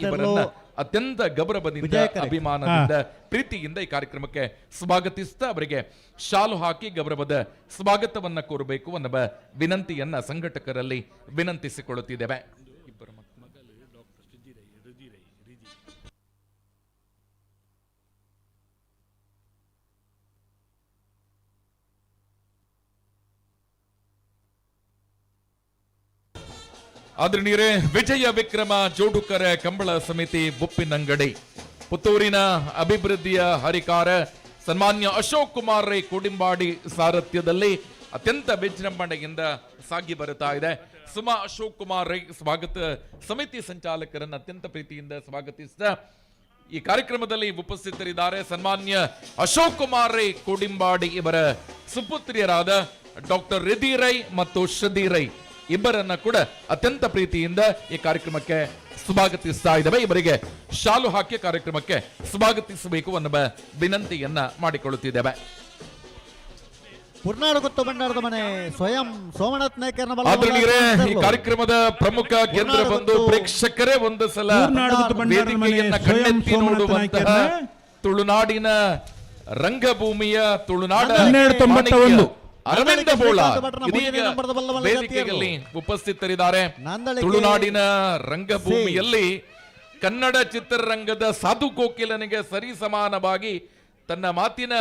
ಇವರನ್ನ ಅತ್ಯಂತ ಗೌರವದಿಂದ ಅಭಿಮಾನದಿಂದ ಪ್ರೀತಿಯಿಂದ ಈ ಕಾರ್ಯಕ್ರಮಕ್ಕೆ ಸ್ವಾಗತಿಸ್ತಾ ಅವರಿಗೆ ಶಾಲು ಹಾಕಿ ಗೌರವದ ಸ್ವಾಗತವನ್ನ ಕೋರಬೇಕು ಅನ್ನುವ ವಿನಂತಿಯನ್ನ ಸಂಘಟಕರಲ್ಲಿ ವಿನಂತಿಸಿಕೊಳ್ಳುತ್ತಿದ್ದೇವೆ. ಆದರಣೀಯರೇ, ವಿಜಯ ವಿಕ್ರಮ ಜೋಡುಕರ ಕಂಬಳ ಸಮಿತಿ ಉಪ್ಪಿನಂಗಡಿ ಪುತ್ತೂರಿನ ಅಭಿವೃದ್ಧಿಯ ಹರಿಕಾರ ಸನ್ಮಾನ್ಯ ಅಶೋಕ್ ಕುಮಾರ್ ರೈ ಕೋಡಿಂಬಾಡಿ ಸಾರಥ್ಯದಲ್ಲಿ ಅತ್ಯಂತ ವಿಜೃಂಭಣೆಯಿಂದ ಸಾಗಿ ಬರುತ್ತಾ ಇದೆ. ಸುಮಾ ಅಶೋಕ್ ಕುಮಾರ್ ರೈ ಸ್ವಾಗತ ಸಮಿತಿ ಸಂಚಾಲಕರನ್ನು ಅತ್ಯಂತ ಪ್ರೀತಿಯಿಂದ ಸ್ವಾಗತಿಸಿದ ಈ ಕಾರ್ಯಕ್ರಮದಲ್ಲಿ ಉಪಸ್ಥಿತರಿದ್ದಾರೆ ಸನ್ಮಾನ್ಯ ಅಶೋಕ್ ಕುಮಾರ್ ರೈ ಕೋಡಿಂಬಾಡಿ ಇವರ ಸುಪುತ್ರಿಯರಾದ ಡಾಕ್ಟರ್ ರಿಧಿ ರೈ ಮತ್ತು ಶ್ರದ್ಧಿ ರೈ ಇಬ್ಬರನ್ನ ಕೂಡ ಅತ್ಯಂತ ಪ್ರೀತಿಯಿಂದ ಈ ಕಾರ್ಯಕ್ರಮಕ್ಕೆ ಸ್ವಾಗತಿಸ್ತಾ ಇದ್ದೇವೆ. ಇವರಿಗೆ ಶಾಲು ಹಾಕಿ ಕಾರ್ಯಕ್ರಮಕ್ಕೆ ಸ್ವಾಗತಿಸಬೇಕು ಅನ್ನುವ ವಿನಂತಿಯನ್ನ ಮಾಡಿಕೊಳ್ಳುತ್ತಿದ್ದೇವೆ. ಪುರ್ನಾಡು ಗೊತ್ತು ಬಂಡಾರದ ಮನೆ ಸ್ವಯಂ ಸೋಮನಾಥ್ ನಾಯ್ಕರ್ನ ಆದರಣೀಯರೇ, ಈ ಕಾರ್ಯಕ್ರಮದ ಪ್ರಮುಖ ಕೇಂದ್ರ ಬಂದು ಪ್ರೇಕ್ಷಕರೇ ಒಂದು ಸಲ ವೇದಿಕೆಯನ್ನ ಕಣ್ಣೆತ್ತಿ ನೋಡುವಂತಹ ತುಳುನಾಡಿನ ರಂಗಭೂಮಿಯ ತುಳುನಾಡ ಅರವಿಂದ ಬೋಳ ವೇದಿಕೆಯಲ್ಲಿ ಉಪಸ್ಥಿತರಿದ್ದಾರೆ. ತುಳುನಾಡಿನ ರಂಗಭೂಮಿಯಲ್ಲಿ ಕನ್ನಡ ಚಿತ್ರರಂಗದ ಸಾಧು ಕೋಕಿಲನಿಗೆ ಸರಿ ಸಮಾನವಾಗಿ ತನ್ನ ಮಾತಿನ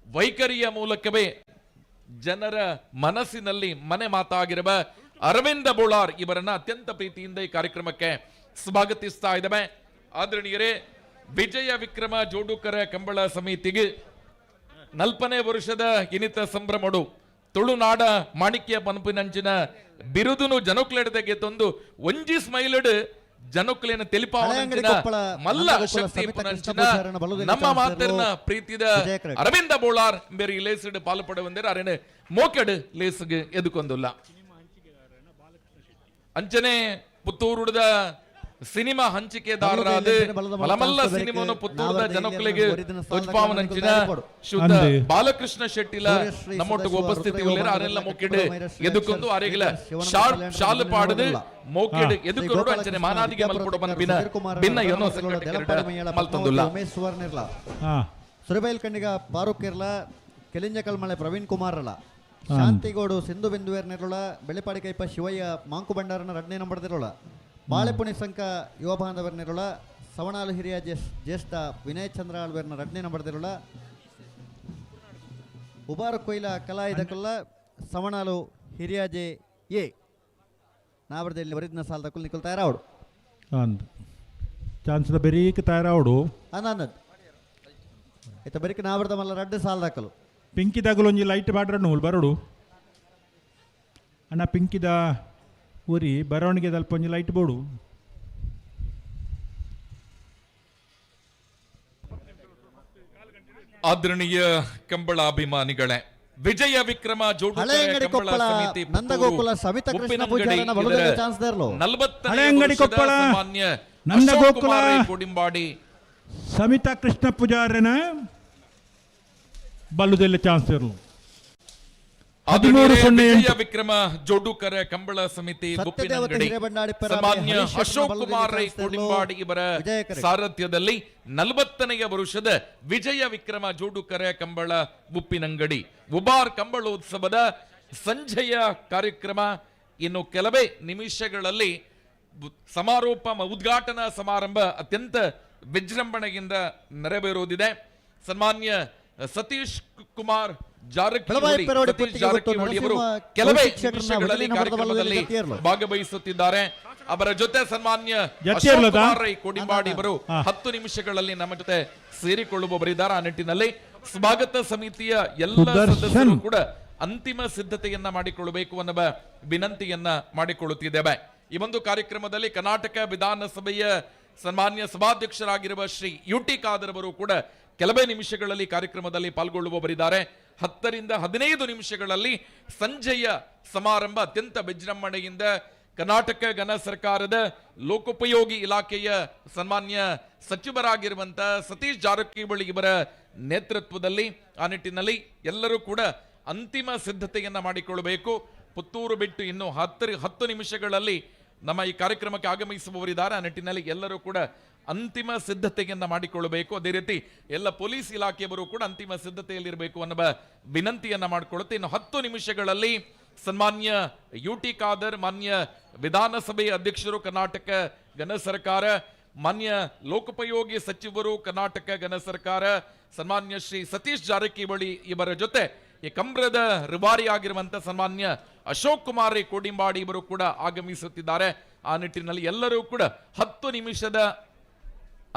ವೈಖರಿಯ ಮೂಲಕವೇ ಜನರ ಮನಸ್ಸಿನಲ್ಲಿ ಮನೆ ಮಾತಾಗಿರುವ ಅರವಿಂದ ಬೋಳಾರ್ ಇವರನ್ನ ಅತ್ಯಂತ ಪ್ರೀತಿಯಿಂದ ಈ ಕಾರ್ಯಕ್ರಮಕ್ಕೆ ಸ್ವಾಗತಿಸ್ತಾ ಇದ್ದೇವೆ. ಆದರಣೀಯರೇ, ವಿಜಯ ವಿಕ್ರಮ ಜೋಡುಕರ ಕಂಬಳ ಸಮಿತಿಗೆ 40ನೇ ವರ್ಷದ ಇನಿತ ಸಂಭ್ರಮಡು ತುಳುನಾಡ ಮಾಣಿಕ್ಯ ಪಂಪಿನಂಚಿನ ಬಿರುದುನು ಜನಕ್ಲೆಡೆಗೆ ತಂದು ಒಂಜಿ ಸ್ಮೈಲಡ್ ಜನಕ್ಲೇನ ತೆಲಿಪಾವನಂಚಿನ ಮಲ್ಲ ಶಕ್ತಿ ಪುನಂಚಿನ ನಮ್ಮ ಮಾತರ್ನ ಪ್ರೀತಿದ ಅರವಿಂದ ಬೋಳಾರ್ ಬೇರೆ ಲೇಸಿಡ್ ಪಾಲ್ಪಡುವಂದರೆ ಅರೆನೆ ಮೋಕೆಡ್ ಲೇಸ್ಗೆ ಎದುಕೊಂದುಲ್ಲ ಅಂಚನೆ ಪುತ್ತೂರುದ ಸಿನಿಮಾ ಹಂಚಿಕೆದಾರರಾದ ಮಲಮಲ್ಲ ಸಿನಿಮಾನು ಪುತ್ತೂರದ ಜನಕ್ಕಳಿಗೆ ತೋಜ್ಪಾವನಂಚಿನ ಶುದ್ಧ ಬಾಲಕೃಷ್ಣ ಶೆಟ್ಟಿಲ ನಮ್ಮೊಟ್ಟಿಗೆ ಉಪಸ್ಥಿತಿ ಅರೆಲ್ಲ ಮೊಕ್ಕಿಡ್ ಎದುಕೊಂಡು ಅರೆಗಿಲ ಶಾಲು ಪಾಡದು ಮೋಕೆಡ್ ಎದುಕೊಂಡು ಅಂಚನೆ ಮಾನಾದಿಗೆ ಮಲ್ಪಡು ಬನ್ಪಿನ ಭಿನ್ನ ಏನೋ ಮಲ್ತಂದುಲ್ಲ ಸುರಬೈಲ್ ಕಣ್ಣಿಗ ಫಾರೂಕ್ ಇರ್ಲ ಕೆಲಿಂಜ ಕಲ್ಮಳೆ ಪ್ರವೀಣ್ ಕುಮಾರ್ ಅಲ್ಲ ಶಾಂತಿಗೋಡು ಸಿಂಧು ಬಿಂದುವೇರ್ನಿರೋಳ ಬೆಳೆಪಾಡಿ ಕೈಪ ಶಿವಯ್ಯ ಮಾಂಕು ಭಂಡಾರನ 2ನೇ ನಂಬರ್ದಿರೋಳ ಬಾಳೆಪುಣಿ ಸಂಘ ಯುವ ಬಾಂಧವರ್ನಿರೋಳ ಸವಣಾಲು ಹಿರಿಯ ಜ್ಯೇಷ್ಠ ವಿನಯ್ ಚಂದ್ರ ಆಳ್ವೇರ್ನ 2ನೇ ನಂಬರ್ದಿರೋಳ ಉಬಾರ ಕೊಯ್ಲ ಕಲಾಯಿದಕುಲ್ಲ ಸವಣಾಲು ಹಿರಿಯ ಜೆ ಎ ನಾವರದಲ್ಲಿ ವರಿದ್ನ ಸಾಲದಕ್ಕೂ ನಿಕಲ್ ತಯಾರಾವಡು ಚಾನ್ಸ್ದ ಬೆರೀಕ್ ತಯಾರಾವಡು ಅನ್ನದ್ ಇತ್ತ ಬೆರೀಕ್ ನಾವರದ ಮಲ್ಲ 2 ಸಾಲದಕ್ಕಲು ಪಿಂಕಿದಾಗಲು ಒಂಜಿ ಲೈಟ್ ಬಾಡ್ರ ನೂಲ್ ಬರೋಡು ಅಣ್ಣ ಪಿಂಕಿದ ಊರಿ ಬರವಣಿಗೆ ಅಲ್ಪ ಒಂಜಿ ಲೈಟ್ ಬೋಡು ಆದರಣೀಯ ಕಂಬಳಾಭಿಮಾನಿಗಳೇ, ವಿಜಯ ವಿಕ್ರಮ ಜೋಡುಕರ ಕಂಬಳ ಸಮಿತಿ ನಂದಗೋಕುಲ ಸವಿತಾ ಕೃಷ್ಣ ಪೂಜಾರನ ಬಲುದೆಲ್ಲ ಚಾನ್ಸ್ ದೇರ್ಲು 40ನೇ ವರ್ಷದ ಸಾಮಾನ್ಯ ನಂದಗೋಕುಲ ಕೋಡಿಂಬಾಡಿ ಸವಿತಾ ಕೃಷ್ಣ ಪೂಜಾರನ ಬಲುದೆಲ್ಲ ಚಾನ್ಸ್ ದೇರ್ಲು ವಿಜಯ ವಿಕ್ರಮ ಜೋಡುಕರ ಕಂಬಳ ಸಮಿತಿ ಗುಪ್ಪಿನಂಗಡಿ ಸಾಮಾನ್ಯ ಅಶೋಕ್ ಕುಮಾರ್ ರೈ ಕೋಡಿಂಬಾಡಿ ಇವರ ಸಾರಥ್ಯದಲ್ಲಿ 40ನೇ ವರ್ಷದ ವಿಜಯ ವಿಕ್ರಮ ಜೋಡುಕರ ಕಂಬಳ ಗುಪ್ಪಿನಂಗಡಿ ಉಬಾರ್ ಕಂಬಳೋತ್ಸವದ ಸಂಜೆಯ ಕಾರ್ಯಕ್ರಮ ಇನ್ನು ಕೆಲವೇ ನಿಮಿಷಗಳಲ್ಲಿ ಸಮಾರೋಪ ಉದ್ಘಾಟನಾ ಸಮಾರಂಭ ಅತ್ಯಂತ ವಿಜೃಂಭಣೆಯಿಂದ ನೆರವೇರುವುದಿದೆ. ಸನ್ಮಾನ್ಯ ಸತೀಶ್ ಕುಮಾರ್ ಜಾರಕಿಹೊಳಿ ಅವರು ಕೆಲವೇ ನಿಮಿಷಗಳಲ್ಲಿ ಕಾರ್ಯಕ್ರಮದಲ್ಲಿ ಭಾಗವಹಿಸುತ್ತಿದ್ದಾರೆ. ಅವರ ಜೊತೆ ಸನ್ಮಾನ್ಯ ಅಶೋಕ್ ಕುಮಾರ್ ರೈ ಕೋಡಿಂಬಾಡಿ ಅವರು 10 ನಿಮಿಷಗಳಲ್ಲಿ ನಮ್ಮ ಜೊತೆ ಸೇರಿಕೊಳ್ಳುವವರಿದ್ದಾರೆ. ಆ ನಿಟ್ಟಿನಲ್ಲಿ ಸ್ವಾಗತ ಸಮಿತಿಯ ಎಲ್ಲ ಸದಸ್ಯರು ಕೂಡ ಅಂತಿಮ ಸಿದ್ಧತೆಯನ್ನ ಮಾಡಿಕೊಳ್ಳಬೇಕು ಅನ್ನುವ ವಿನಂತಿಯನ್ನ ಮಾಡಿಕೊಳ್ಳುತ್ತಿದ್ದೇವೆ. ಈ ಒಂದು ಕಾರ್ಯಕ್ರಮದಲ್ಲಿ ಕರ್ನಾಟಕ ವಿಧಾನಸಭೆಯ ಸನ್ಮಾನ್ಯ ಸಭಾಧ್ಯಕ್ಷರಾಗಿರುವ ಶ್ರೀ ಯುಟಿ ಖಾದರ್ ಅವರು ಕೂಡ ಕೆಲವೇ ನಿಮಿಷಗಳಲ್ಲಿ ಕಾರ್ಯಕ್ರಮದಲ್ಲಿ ಪಾಲ್ಗೊಳ್ಳುವವರಿದ್ದಾರೆ. 10 ರಿಂದ 15 ನಿಮಿಷಗಳಲ್ಲಿ ಸಂಜೆಯ ಸಮಾರಂಭ ಅತ್ಯಂತ ವಿಜೃಂಭಣೆಯಿಂದ ಕರ್ನಾಟಕ ಘನ ಸರ್ಕಾರದ ಲೋಕೋಪಯೋಗಿ ಇಲಾಖೆಯ ಸನ್ಮಾನ್ಯ ಸಚಿವರಾಗಿರುವಂತಹ ಸತೀಶ್ ಜಾರಕಿಹೊಳಿ ಇವರ ನೇತೃತ್ವದಲ್ಲಿ ಆ ನಿಟ್ಟಿನಲ್ಲಿ ಎಲ್ಲರೂ ಕೂಡ ಅಂತಿಮ ಸಿದ್ಧತೆಯನ್ನ ಮಾಡಿಕೊಳ್ಳಬೇಕು. ಪುತ್ತೂರು ಬಿಟ್ಟು ಇನ್ನು 10 ನಿಮಿಷಗಳಲ್ಲಿ ನಮ್ಮ ಈ ಕಾರ್ಯಕ್ರಮಕ್ಕೆ ಆಗಮಿಸುವವರಿದ್ದಾರೆ. ಆ ನಿಟ್ಟಿನಲ್ಲಿ ಎಲ್ಲರೂ ಕೂಡ ಅಂತಿಮ ಸಿದ್ಧತೆಯನ್ನ ಮಾಡಿಕೊಳ್ಳಬೇಕು. ಅದೇ ರೀತಿ ಎಲ್ಲ ಪೊಲೀಸ್ ಇಲಾಖೆಯವರು ಕೂಡ ಅಂತಿಮ ಸಿದ್ಧತೆಯಲ್ಲಿರಬೇಕು ಅನ್ನುವ ವಿನಂತಿಯನ್ನ ಮಾಡಿಕೊಳ್ಳುತ್ತೆ. ಇನ್ನು 10 ನಿಮಿಷಗಳಲ್ಲಿ ಸನ್ಮಾನ್ಯ ಯುಟಿ ಖಾದರ್, ಮಾನ್ಯ ವಿಧಾನಸಭೆ ಅಧ್ಯಕ್ಷರು ಕರ್ನಾಟಕ ಘನ ಸರ್ಕಾರ, ಮಾನ್ಯ ಲೋಕೋಪಯೋಗಿ ಸಚಿವರು ಕರ್ನಾಟಕ ಘನ ಸರ್ಕಾರ, ಸನ್ಮಾನ್ಯ ಶ್ರೀ ಸತೀಶ್ ಜಾರಕಿಹೊಳಿ ಇವರ ಜೊತೆ ಈ ಕಂಬ್ರದ ರಿವಾರಿ ಆಗಿರುವಂತಹ ಸನ್ಮಾನ್ಯ ಅಶೋಕ್ ಕುಮಾರ್ ರೈ ಕೋಡಿಂಬಾಡಿ ಇವರು ಕೂಡ ಆಗಮಿಸುತ್ತಿದ್ದಾರೆ. ಆ ನಿಟ್ಟಿನಲ್ಲಿ ಎಲ್ಲರೂ ಕೂಡ 10 ನಿಮಿಷದ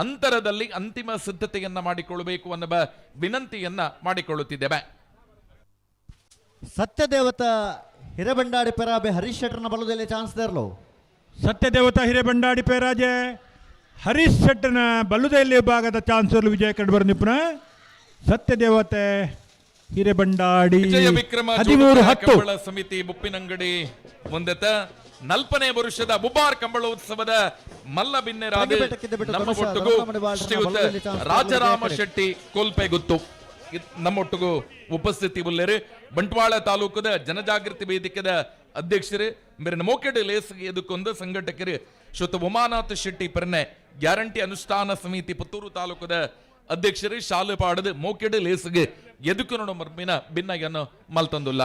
ಅಂತರದಲ್ಲಿ ಅಂತಿಮ ಸಿದ್ಧತೆಯನ್ನ ಮಾಡಿಕೊಳ್ಳಬೇಕು ಅನ್ನುವ ವಿನಂತಿಯನ್ನ ಮಾಡಿಕೊಳ್ಳುತ್ತಿದ್ದೇವೆ. ಸತ್ಯದೇವತ ಹಿರೇಬಂಡಾಡಿ ಪೆರಾಬೆ ಹರೀಶ್ ಶೆಟ್ಟರ್ನ ಬಲದಲ್ಲಿ ಚಾನ್ಸ್ ದೇರ್ಲು. ಸತ್ಯದೇವತ ಹಿರೇಬಂಡಾಡಿ ಪೇರಾಜೆ ಹರೀಶ್ ಶೆಟ್ಟರ್ನ ಬಲ್ಲುದಲ್ಲಿ ವಿಭಾಗದ ಚಾನ್ಸರ್ಲು ವಿಜಯ ಕಂಡುಬರು ನಿಪುಣ ಸತ್ಯದೇವತೆ ಹಿರೇಬಂಡಾಡಿ ವಿಜಯ ವಿಕ್ರಮ 13-10 ಸಮಿತಿ ಬುಪ್ಪಿನಂಗಡಿ ಮುಂದೆತ 40ನೇ ವರ್ಷದ ಬುಬಾರ್ ಕಂಬಳೋತ್ಸವದ ಮಲ್ಲಬಿನ್ನೆರಾದ ನಮ್ಮೊಟ್ಟಿಗೂ ಶ್ರೀಯುತ ರಾಜರಾಮ ಶೆಟ್ಟಿ ಕೋಲ್ಪೆಗುತ್ತು ನಮ್ಮೊಟ್ಟಿಗೂ ಉಪಸ್ಥಿತಿ ಉಳ್ಳರು. ಬಂಟ್ವಾಳ ತಾಲೂಕದ ಜನಜಾಗೃತಿ ವೇದಿಕೆದ ಅಧ್ಯಕ್ಷರು ಮೇರಿನ ಮೋಕೆಡ್ ಲೇಸ್ಗೆ ಎದುಕೊಂದು ಸಂಘಟಕರು ಶ್ರೀಯುತ ಉಮಾನಾಥ್ ಶೆಟ್ಟಿ ಪರ್ನೆ ಗ್ಯಾರಂಟಿ ಅನುಷ್ಠಾನ ಸಮಿತಿ ಪುತ್ತೂರು ತಾಲೂಕದ ಅಧ್ಯಕ್ಷರು ಶಾಲೆ ಪಾಡದು ಮೋಕೆಡ್ ಲೇಸ್ಗೆ ಎದುಕುನೋಡು ಮರ್ಮಿನ ಭಿನ್ನಯನ್ನು ಮಲ್ತಂದುಲ್ಲ.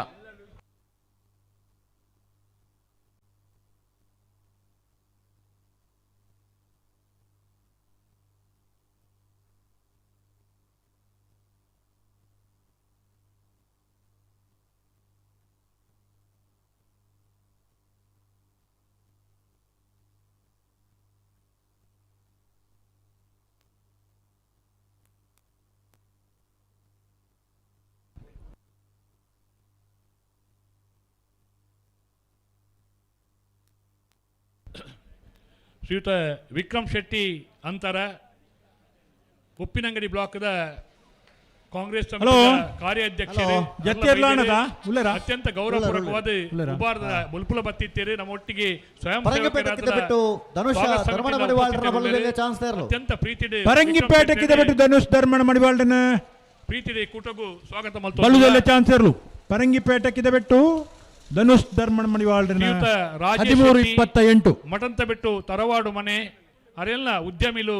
ಶ್ರೀಯುತ ವಿಕ್ರಮ್ ಶೆಟ್ಟಿ ಅಂತರ ಉಪ್ಪಿನಂಗಡಿ ಬ್ಲಾಕ್ದ ಕಾಂಗ್ರೆಸ್ ಕಾರ್ಯಾಧ್ಯಕ್ಷರು ಅತ್ಯಂತ ಗೌರವಪೂರ್ವಕವಾದ ಉಬಾರದ ಬುಲ್ಪುಲ ಬತ್ತಿತ್ತೇರಿ ನಮ್ಮೊಟ್ಟಿಗೆ ಸ್ವಯಂ ಅತ್ಯಂತ ಪ್ರೀತಿಡೆ ಪರಂಗಿಪೇಟೆಗೆ ಬಿಟ್ಟು ಧನುಷ್ ಧರ್ಮಣ ಮಡಿವಾಳ್ರನ ಪ್ರೀತಿಡೆ ಕೂಟಗೂ ಸ್ವಾಗತ ಬಲ್ಲುದಲ್ಲೇ ಚಾನ್ಸರ್ಲು ಪರಂಗಿಪೇಟೆಗೆ ಬಿಟ್ಟು ಧನುಷ್ ಧರ್ಮಣ ಮಡಿವಾಳ್ರನ 13-28 ಮಠಂತ ಬಿಟ್ಟು ತರವಾಡು ಮನೆ ಅರೆಲ್ಲ ಉದ್ಯಮಿಲು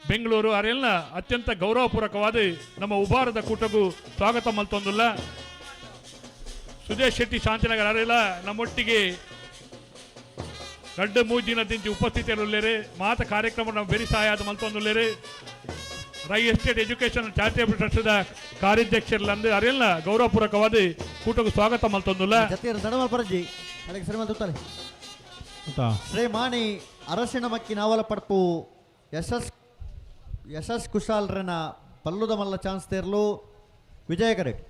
ಬೆಂಗಳೂರು ಅರೆಲ್ಲ ಅತ್ಯಂತ ಗೌರವಪೂರ್ವಕವಾದ ನಮ್ಮ ಉಬಾರದ ಕೂಟಗೂ ಸ್ವಾಗತ ಮಲ್ತೊಂದುಲ್ಲ. ಸುಜಯ್ ಶೆಟ್ಟಿ ಶಾಂತಿನಗರ ಅರೆಲ್ಲ ನಮ್ಮೊಟ್ಟಿಗೆ 2-3 ದಿನದಿಂದ ಉಪಸ್ಥಿತಿಯಲ್ಲಿದ್ದಾರೆ. ಮಾತ ಕಾರ್ಯಕ್ರಮ ನಾವು ಬೆರಿ ಸಹಾಯ ಮಲ್ತೊಂದುಲ್ಲೇರು. ರೈ ಎಸ್ಟೇಟ್ ಎಜುಕೇಶನ್ ಚಾರಿಟೇಬಲ್ ಟ್ರಸ್ಟ್ದ ಕಾರ್ಯಾಧ್ಯಕ್ಷರ್ಲಂದು ಅರೆಲ್ಲ ಗೌರವಪೂರ್ವಕವಾದ ಕೂಟಗೂ ಸ್ವಾಗತ ಮಲ್ತೊಂದುಲ್ಲ. ಶ್ರೀಮಾಣಿ ಅರಸಿನ ಮಕ್ಕಿ ನಾವಲ ಪಡ್ಪು ಯಶಸ್ ಕುಶಾಲ್ರನ ಪಲ್ಲುದ ಮಲ್ಲ ಚಾನ್ಸ್ ತೇರ್ಲು ವಿಜಯ ಕರೆಕ್ಟ್.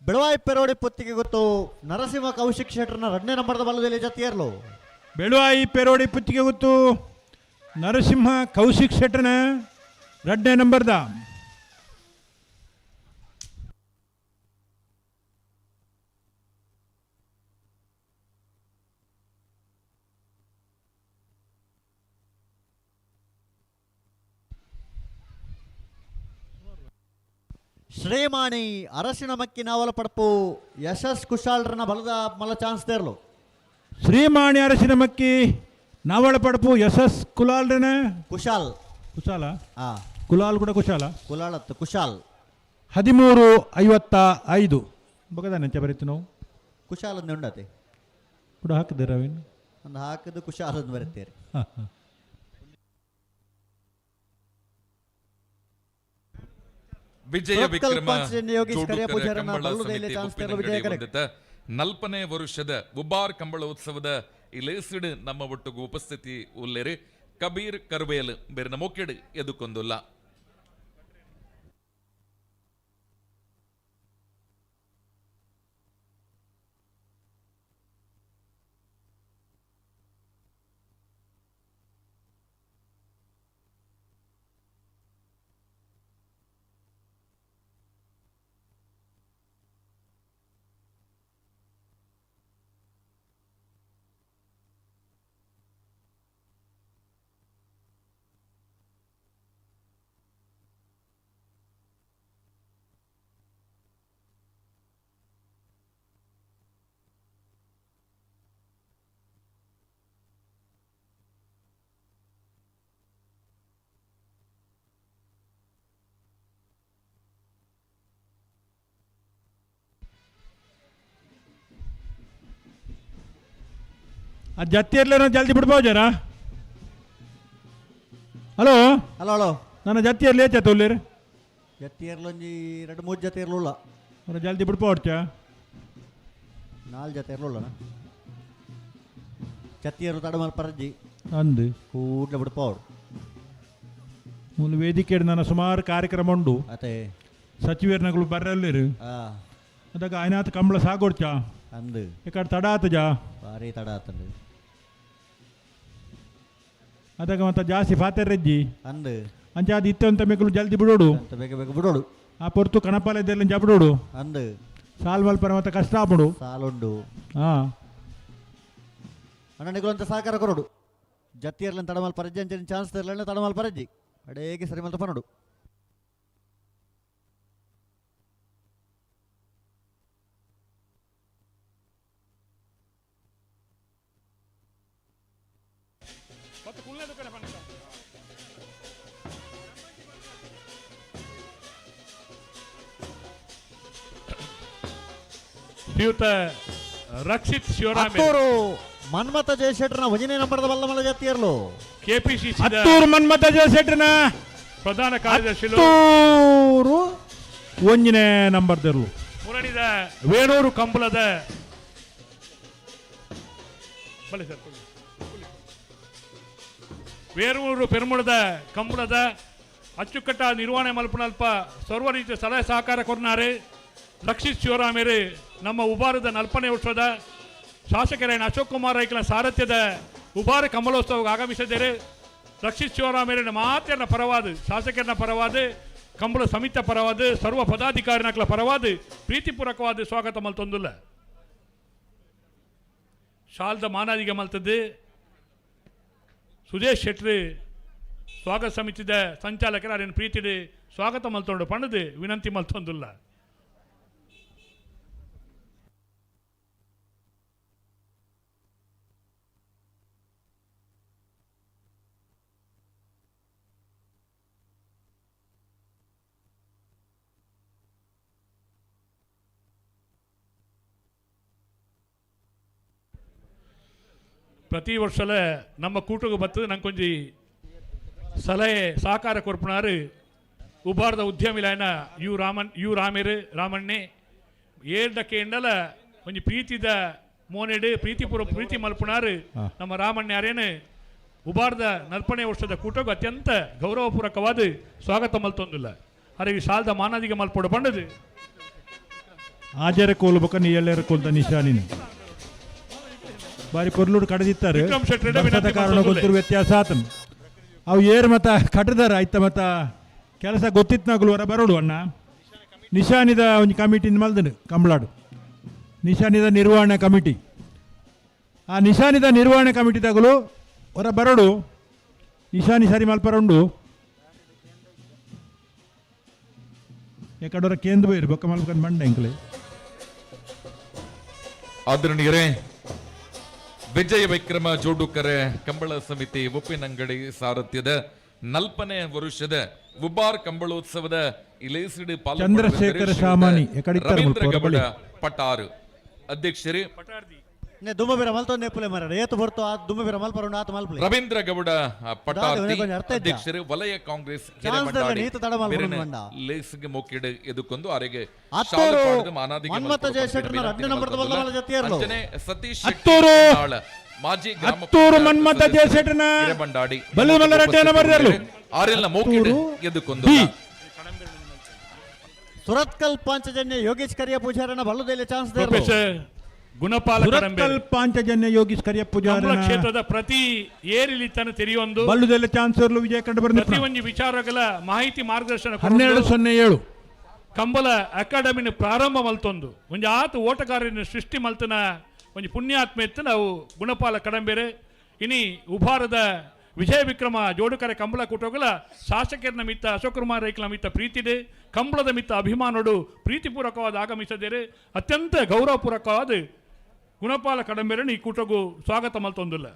ಬೆಳವಾಯಿ ಪೆರೋಡಿ ಪುತ್ತಿಗೆ ಗೊತ್ತು ನರಸಿಂಹ ಕೌಶಿಕ್ ಶೆಟ್ಟರ್ನ 2ನೇ ನಂಬರ್ದ ಬಲ್ಲದಲ್ಲಿ ಜೊತೆಯರ್ಲು. ಬೆಳವಾಯಿ ಪೆರೋಡಿ ಪುತ್ತಿಗೆ ಗೊತ್ತು ನರಸಿಂಹ ಕೌಶಿಕ್ ಶೆಟ್ಟರ್ನ 2ನೇ ನಂಬರ್ದ ಶ್ರೀಮಾಣಿ ಅರಸಿನ ಮಕ್ಕಿ ನಾವಲ ಪಡಪು ಯಶಸ್ ಕುಶಾಲ್ರನ ಬಲದ ಮಲ್ಲ ಚಾನ್ಸ್ ತೇರ್ಲು. ಶ್ರೀಮಾಣಿ ಅರಸಿನ ಮಕ್ಕಿ ನಾವಳ ಪಡಪು ಯಶಸ್ ಕುಲಾಲ್ರನ ಕುಶಾಲ್ ಕುಶಾಲ ಕುಲಾಲ್ ಕೂಡ ಕುಶಾಲ ಕುಲಾಳತ್ತು ಕುಶಾಲ್ 13-55 ಬಗದ ನೆಂಚ ಬರೀತು ನಾವು ಕುಶಾಲ್ ಅಂದು ಉಂಡತೆ ಕೂಡ ಹಾಕಿದ್ದೀರ ಅವೇನು ಒಂದು ಹಾಕಿದ್ದು ಕುಶಾಲ್ ಅಂದು ಬರುತ್ತೀರಿ. ವಿಜಯ ವಿಕ್ರಮ 40ನೇ ವರ್ಷದ ಉಬಾರ್ ಕಂಬಳೋತ್ಸವದ ಇಲೇಸಿಡ್ ನಮ್ಮ ಒಟ್ಟಿಗೂ ಉಪಸ್ಥಿತಿ ಉಲ್ಲೇರು. ಕಬೀರ್ ಕರ್ವೇಲ್ ಬೇರೆ ನಮೋಕೆಡ್ ಎದುಕೊಂದುಲ್ಲ. ಆ ಜತ್ತಿಯರ್ಲೇನೋ ಜಲ್ದಿ ಬಿಡ್ಬೋದು ಜರ. ಹಲೋ ಹಲೋ ಹಲೋ ನನ್ನ ಜತ್ತಿಯರ್ಲಿ ಏಚ ತೊಲ್ಲಿರಿ ಜತ್ತಿ ಇರ್ಲೊಂಜಿ 2-3 ಜೊತೆ ಇರ್ಲಿಲ್ಲ ಅವ್ರ ಜಲ್ದಿ ಬಿಡ್ಬೋಡ್ಚ 4 ಜೊತೆ ಇರ್ಲಿಲ್ಲ ಜತ್ತಿಯರು ತಡಮಲ್ ಪರಜ್ಜಿ ಅಂದು ಕೂಡ್ಲೆ ಬಿಡ್ಪೋಡು ಮೂಲ ವೇದಿಕೆ ನನ್ನ ಸುಮಾರು ಕಾರ್ಯಕ್ರಮ ಉಂಡು ಅದೇ ಸಚಿವರ್ನಗಳು ಬರಲ್ಲಿರು ಅದಾಗ ಆಯ್ನಾಥ ಕಂಬಳ ಸಾಗೋಡ್ಚ ಅಂದು ಈ ತಡ ಆತಜ ಭಾರಿ ತಡ ಆತಂದು ಅದಾಗ ಮತ್ತೆ ಜಾಸ್ತಿ ಫಾತೆರ್ರಜ್ಜಿ ಅಂದು ಅಂಚಾದ ಇತ್ತು ಅಂತ ಬೇಕಲು ಜಲ್ದಿ ಬಿಡೋಡು ಬೇಗ ಬೇಗ ಬಿಡೋಡು ಆ ಪೊರ್ತು ಕಣಪಾಲದಲ್ಲಿ ಜಬಿಡೋಡು ಅಂದು ಸಾಲ್ ಮಲ್ಪರ ಮತ್ತೆ ಕಷ್ಟ ಆಗ್ಬಿಡು ಸಾಲುಂಡು ಹಾಂ ಅಣ್ಣನಿಗಳಂತ ಸಹಕಾರ ಕೊರೋಡು ಜತ್ತಿಯರ್ಲಿ ತಡಮಲ್ ಪರಜ್ಜಿ ಅಂಚೆ ಚಾನ್ಸ್ ಇರಲಿಲ್ಲ ತಡಮಲ್ ಪರಜ್ಜಿ ಅಡೇಗೆ ಸರಿ ಮಲ್ತ ಪನೋಡು ಶ್ರೀಯುತ ರಕ್ಷಿತ್ ಶಿವರಾಮ್ ಹತ್ತೂರು ಮನ್ಮಥ ಜಯಶೆಟ್ರನ ಒಂಜನೇ ನಂಬರ್ದ ಬಲ್ಲಮಲ್ಲ ಜತ್ತಿಯರ್ಲು ಕೆಪಿಸಿಸಿ ಹತ್ತೂರು ಮನ್ಮಥ ಜಯಶೆಟ್ರನ ಪ್ರಧಾನ ಕಾರ್ಯದರ್ಶಿ ಹತ್ತೂರು ಒಂಜನೇ ನಂಬರ್ದಿರ್ಲು ಮುರಣಿದ ವೇಣೂರು ಕಂಬಳದ ವೇರೂರು ಪೆರುಮುಳದ ಕಂಬಳದ ಅಚ್ಚುಕಟ್ಟ ನಿರ್ವಹಣೆ ಮಲ್ಪನಲ್ಪ ಸರ್ವ ರೀತಿಯ ಸಲಹೆ ಸಹಕಾರ ಕೊರ್ನಾರೆ ರಕ್ಷಿತ್ ಶಿವರಾಮೇರು ನಮ್ಮ ಉಬಾರದ 40ನೇ ವರ್ಷದ ಶಾಸಕರಾಯಣ ಅಶೋಕ್ ಕುಮಾರ್ ರೈಕನ ಸಾರಥ್ಯದ ಉಬಾರ ಕಮಲೋತ್ಸವಕ್ಕೆ ಆಗಮಿಸಿದ್ದಾರೆ. ರಕ್ಷಿತ್ ಶಿವರಾಮೇರಿನ ಮಾತೆಯನ್ನ ಪರವಾದ ಶಾಸಕರನ್ನ ಪರವಾದ ಕಂಬಳ ಸಮಿತ ಪರವಾದ ಸರ್ವ ಪದಾಧಿಕಾರಿನಕ್ಲ ಪರವಾದ ಪ್ರೀತಿಪೂರ್ವಕವಾದ ಸ್ವಾಗತ ಮಲ್ತೊಂದುಲ್ಲ ಶಾಲ್ದ ಮಾನಾದಿಗೆ ಮಲ್ತದ್ದು ಸುದೇಶ್ ಶೆಟ್ಟಿ ಸ್ವಾಗತ ಸಮಿತಿದ ಸಂಚಾಲಕರ ಅದನ್ನು ಪ್ರೀತಿಡಿ ಸ್ವಾಗತ ಮಲ್ತೊಂಡು ಪಣದು ವಿನಂತಿ ಮಲ್ತೊಂದುಲ್ಲ. ಪ್ರತಿ ವರ್ಷಲ ನಮ್ಮ ಕೂಟಕ್ಕೆ ಬರ್ತದೆ ನಂಗೆ ಸಲಹೆ ಸಹಕಾರ ಕೊರ್ಪುನಾರು ಉಬಾರದ ಉದ್ಯಮಿಲಾಯನ ಯು ರಾಮಣ್ಣೆ ಏಳಕ್ಕೆ ಎಂಡಲ ಒಂಜಿ ಪ್ರೀತಿದ ಮೋನೆಡು ಪ್ರೀತಿ ಮಲ್ಪುನಾರು ನಮ್ಮ ರಾಮಣ್ಣ ಅರೇನು ಉಬಾರದ 40ನೇ ವರ್ಷದ ಕೂಟಕ್ಕೆ ಅತ್ಯಂತ ಗೌರವಪೂರ್ವಕವಾದ ಸ್ವಾಗತ ಮಲ್ತೊಂದಿಲ್ಲ ಅರೆ ಈ ಸಾಲದ ಮಾನಾದಿಗೆ ಮಲ್ಪೋಡು ಬಂಡದು ಆಜಾರ ಕೋಲ್ಬೇಕ ನೀ ಎಲ್ಲರ ಕೋಲ್ದ ನಿಶಾನಿನ ಬಾರಿ ಪೊರ್ಲುಡು ಕಡದಿತ್ತಾರೆ ಕಾರಣ ಗೊತ್ತಿರುವ ವ್ಯತ್ಯಾಸ ಆತನು ಅವು ಏರು ಮತ ಕಟ್ಟದಾರ ಆಯ್ತ ಮತ ಕೆಲಸ ಗೊತ್ತಿತ್ನಾಗಲು ಹೊರ ಬರೋಡು ಅಣ್ಣ ನಿಶಾನಿದ ಒಂದು ಕಮಿಟಿನ ಮಲ್ದನು ಕಂಬಳಾಡು ನಿಶಾನಿದ ನಿರ್ವಹಣೆ ಕಮಿಟಿ ಆ ನಿಶಾನಿದ ನಿರ್ವಹಣೆ ಕಮಿಟಿದಾಗಲು ಹೊರ ಬರೋಡು ನಿಶಾನಿ ಸರಿ ಮಲ್ಪರುಂಡು ಎಕಡೋರ ಕೇಂದ್ರ ಬೈರು ಬೊಕ್ಕ ಮಲ್ಕೊಂಡು ಬಂಡ ಎಂಕ್ಲೆ ಆದರಣೀಯರೇ ವಿಜಯ ವಿಕ್ರಮ ಜೋಡುಕರೆ ಕಂಬಳ ಸಮಿತಿ ಉಪ್ಪಿನಂಗಡಿ ಸಾರಥ್ಯದ 40ನೇ ವರ್ಷದ ಉಬಾರ್ ಕಂಬಳೋತ್ಸವದ ಇಲೇಸಿಡಿ ಚಂದ್ರಶೇಖರ ಶಾಮಾನಿ ರವೀಂದ್ರ ಗೌಡ ಪಟಾರ್ ಅಧ್ಯಕ್ಷರು ದುಮ್ಮಬಿರ ಮಲ್ತೊಂದೆ ಪುಲೆ ಮರ ಏತು ಬರ್ತು ಆ ದುಮ್ಮಬಿರ ಮಲ್ಪರುಂಡು ಆತ ಮಲ್ಪಲೆ ರವೀಂದ್ರ ಗೌಡ ಪಟಾರ್ತಿ ಅಧ್ಯಕ್ಷರು ವಲಯ ಕಾಂಗ್ರೆಸ್ ಲೇಸಿಗೆ ಮೊಕ್ಕಿಡ ಎದುಕೊಂದು ಆರೆಗೆ ಮನ್ಮಥ ಜಯಶೆಟ್ರನ 2ನೇ ನಂಬರ್ದ ಬಲ್ಲಮಲ್ಲ ಜತ್ತಿಯರ್ಲು ಸತೀಶ್ ಮಾಜಿ ಹತ್ತೂರು ಮನ್ಮಥ ಜಯಶೆಟ್ರನ ಬಂಡಾಡಿ ಬಲ್ಲಮಲ್ಲ 2ನೇ ನಂಬರ್ದರ್ಲು ಆರೆಲ್ಲ ಮೊಕ್ಕಿಡ ಎದುಕೊಂದು ಸುರತ್ಕಲ್ ಪಾಂಚಜನ್ಯ ಯೋಗೇಶ್ ಕರಿಯ ಪೂಜಾರನ ಬಲ್ಲದಲ್ಲಿ ಚಾನ್ಸ್ ದೇರ್ಲು ಗುಣಪಾಲ ಪಾಂಚಜನ್ಯ ಯೋಗೀಶ್ ಕರಿಯ ಪೂಜಾರ ಕ್ಷೇತ್ರದ ಪ್ರತಿ ಏರಿಳಿತನ ತೆರೆಯೊಂದು ಬಲ್ಲುದೆಲ್ಲ ಚಾನ್ಸರ್ಲು ವಿಜಯ ಕಂಡು ಬಂದ ಪ್ರತಿ ಒಂದು ವಿಚಾರಗಳ ಮಾಹಿತಿ ಮಾರ್ಗದರ್ಶನ 1207 ಕಂಬಲ ಅಕಾಡೆಮಿನ ಪ್ರಾರಂಭ ಮಲ್ತೊಂದು ಒಂದು ಆತ ಓಟಗಾರನ ಸೃಷ್ಟಿ ಮಲ್ತನ ಒಂದು ಪುಣ್ಯಾತ್ಮ ಎತ್ತು ನಾವು ಗುಣಪಾಲ ಕಡಂಬೇರೆ ಇನಿ ಉಭಾರದ ವಿಜಯ ವಿಕ್ರಮ ಜೋಡುಕರೆ ಕಂಬಳ ಕೂಟೋಗಲ ಶಾಸಕರ ಮಿತ್ತ ಅಶೋಕ್ ಕುಮಾರ್ ರೈಕಲ ಮಿತ್ತ ಪ್ರೀತಿದೆ ಕಂಬಳದ ಮಿತ್ತ ಅಭಿಮಾನೋಡು ಪ್ರೀತಿಪೂರ್ವಕವಾದ ಆಗಮಿಸಿದ್ದೇನೆ ಅತ್ಯಂತ ಗೌರವಪೂರ್ವಕವಾದ ಗುಣಪಾಲ ಕಡಂಬೇರನ್ನು ಈ ಕೂಟಗೂ ಸ್ವಾಗತ ಮಲ್ತೊಂದಿಲ್ಲ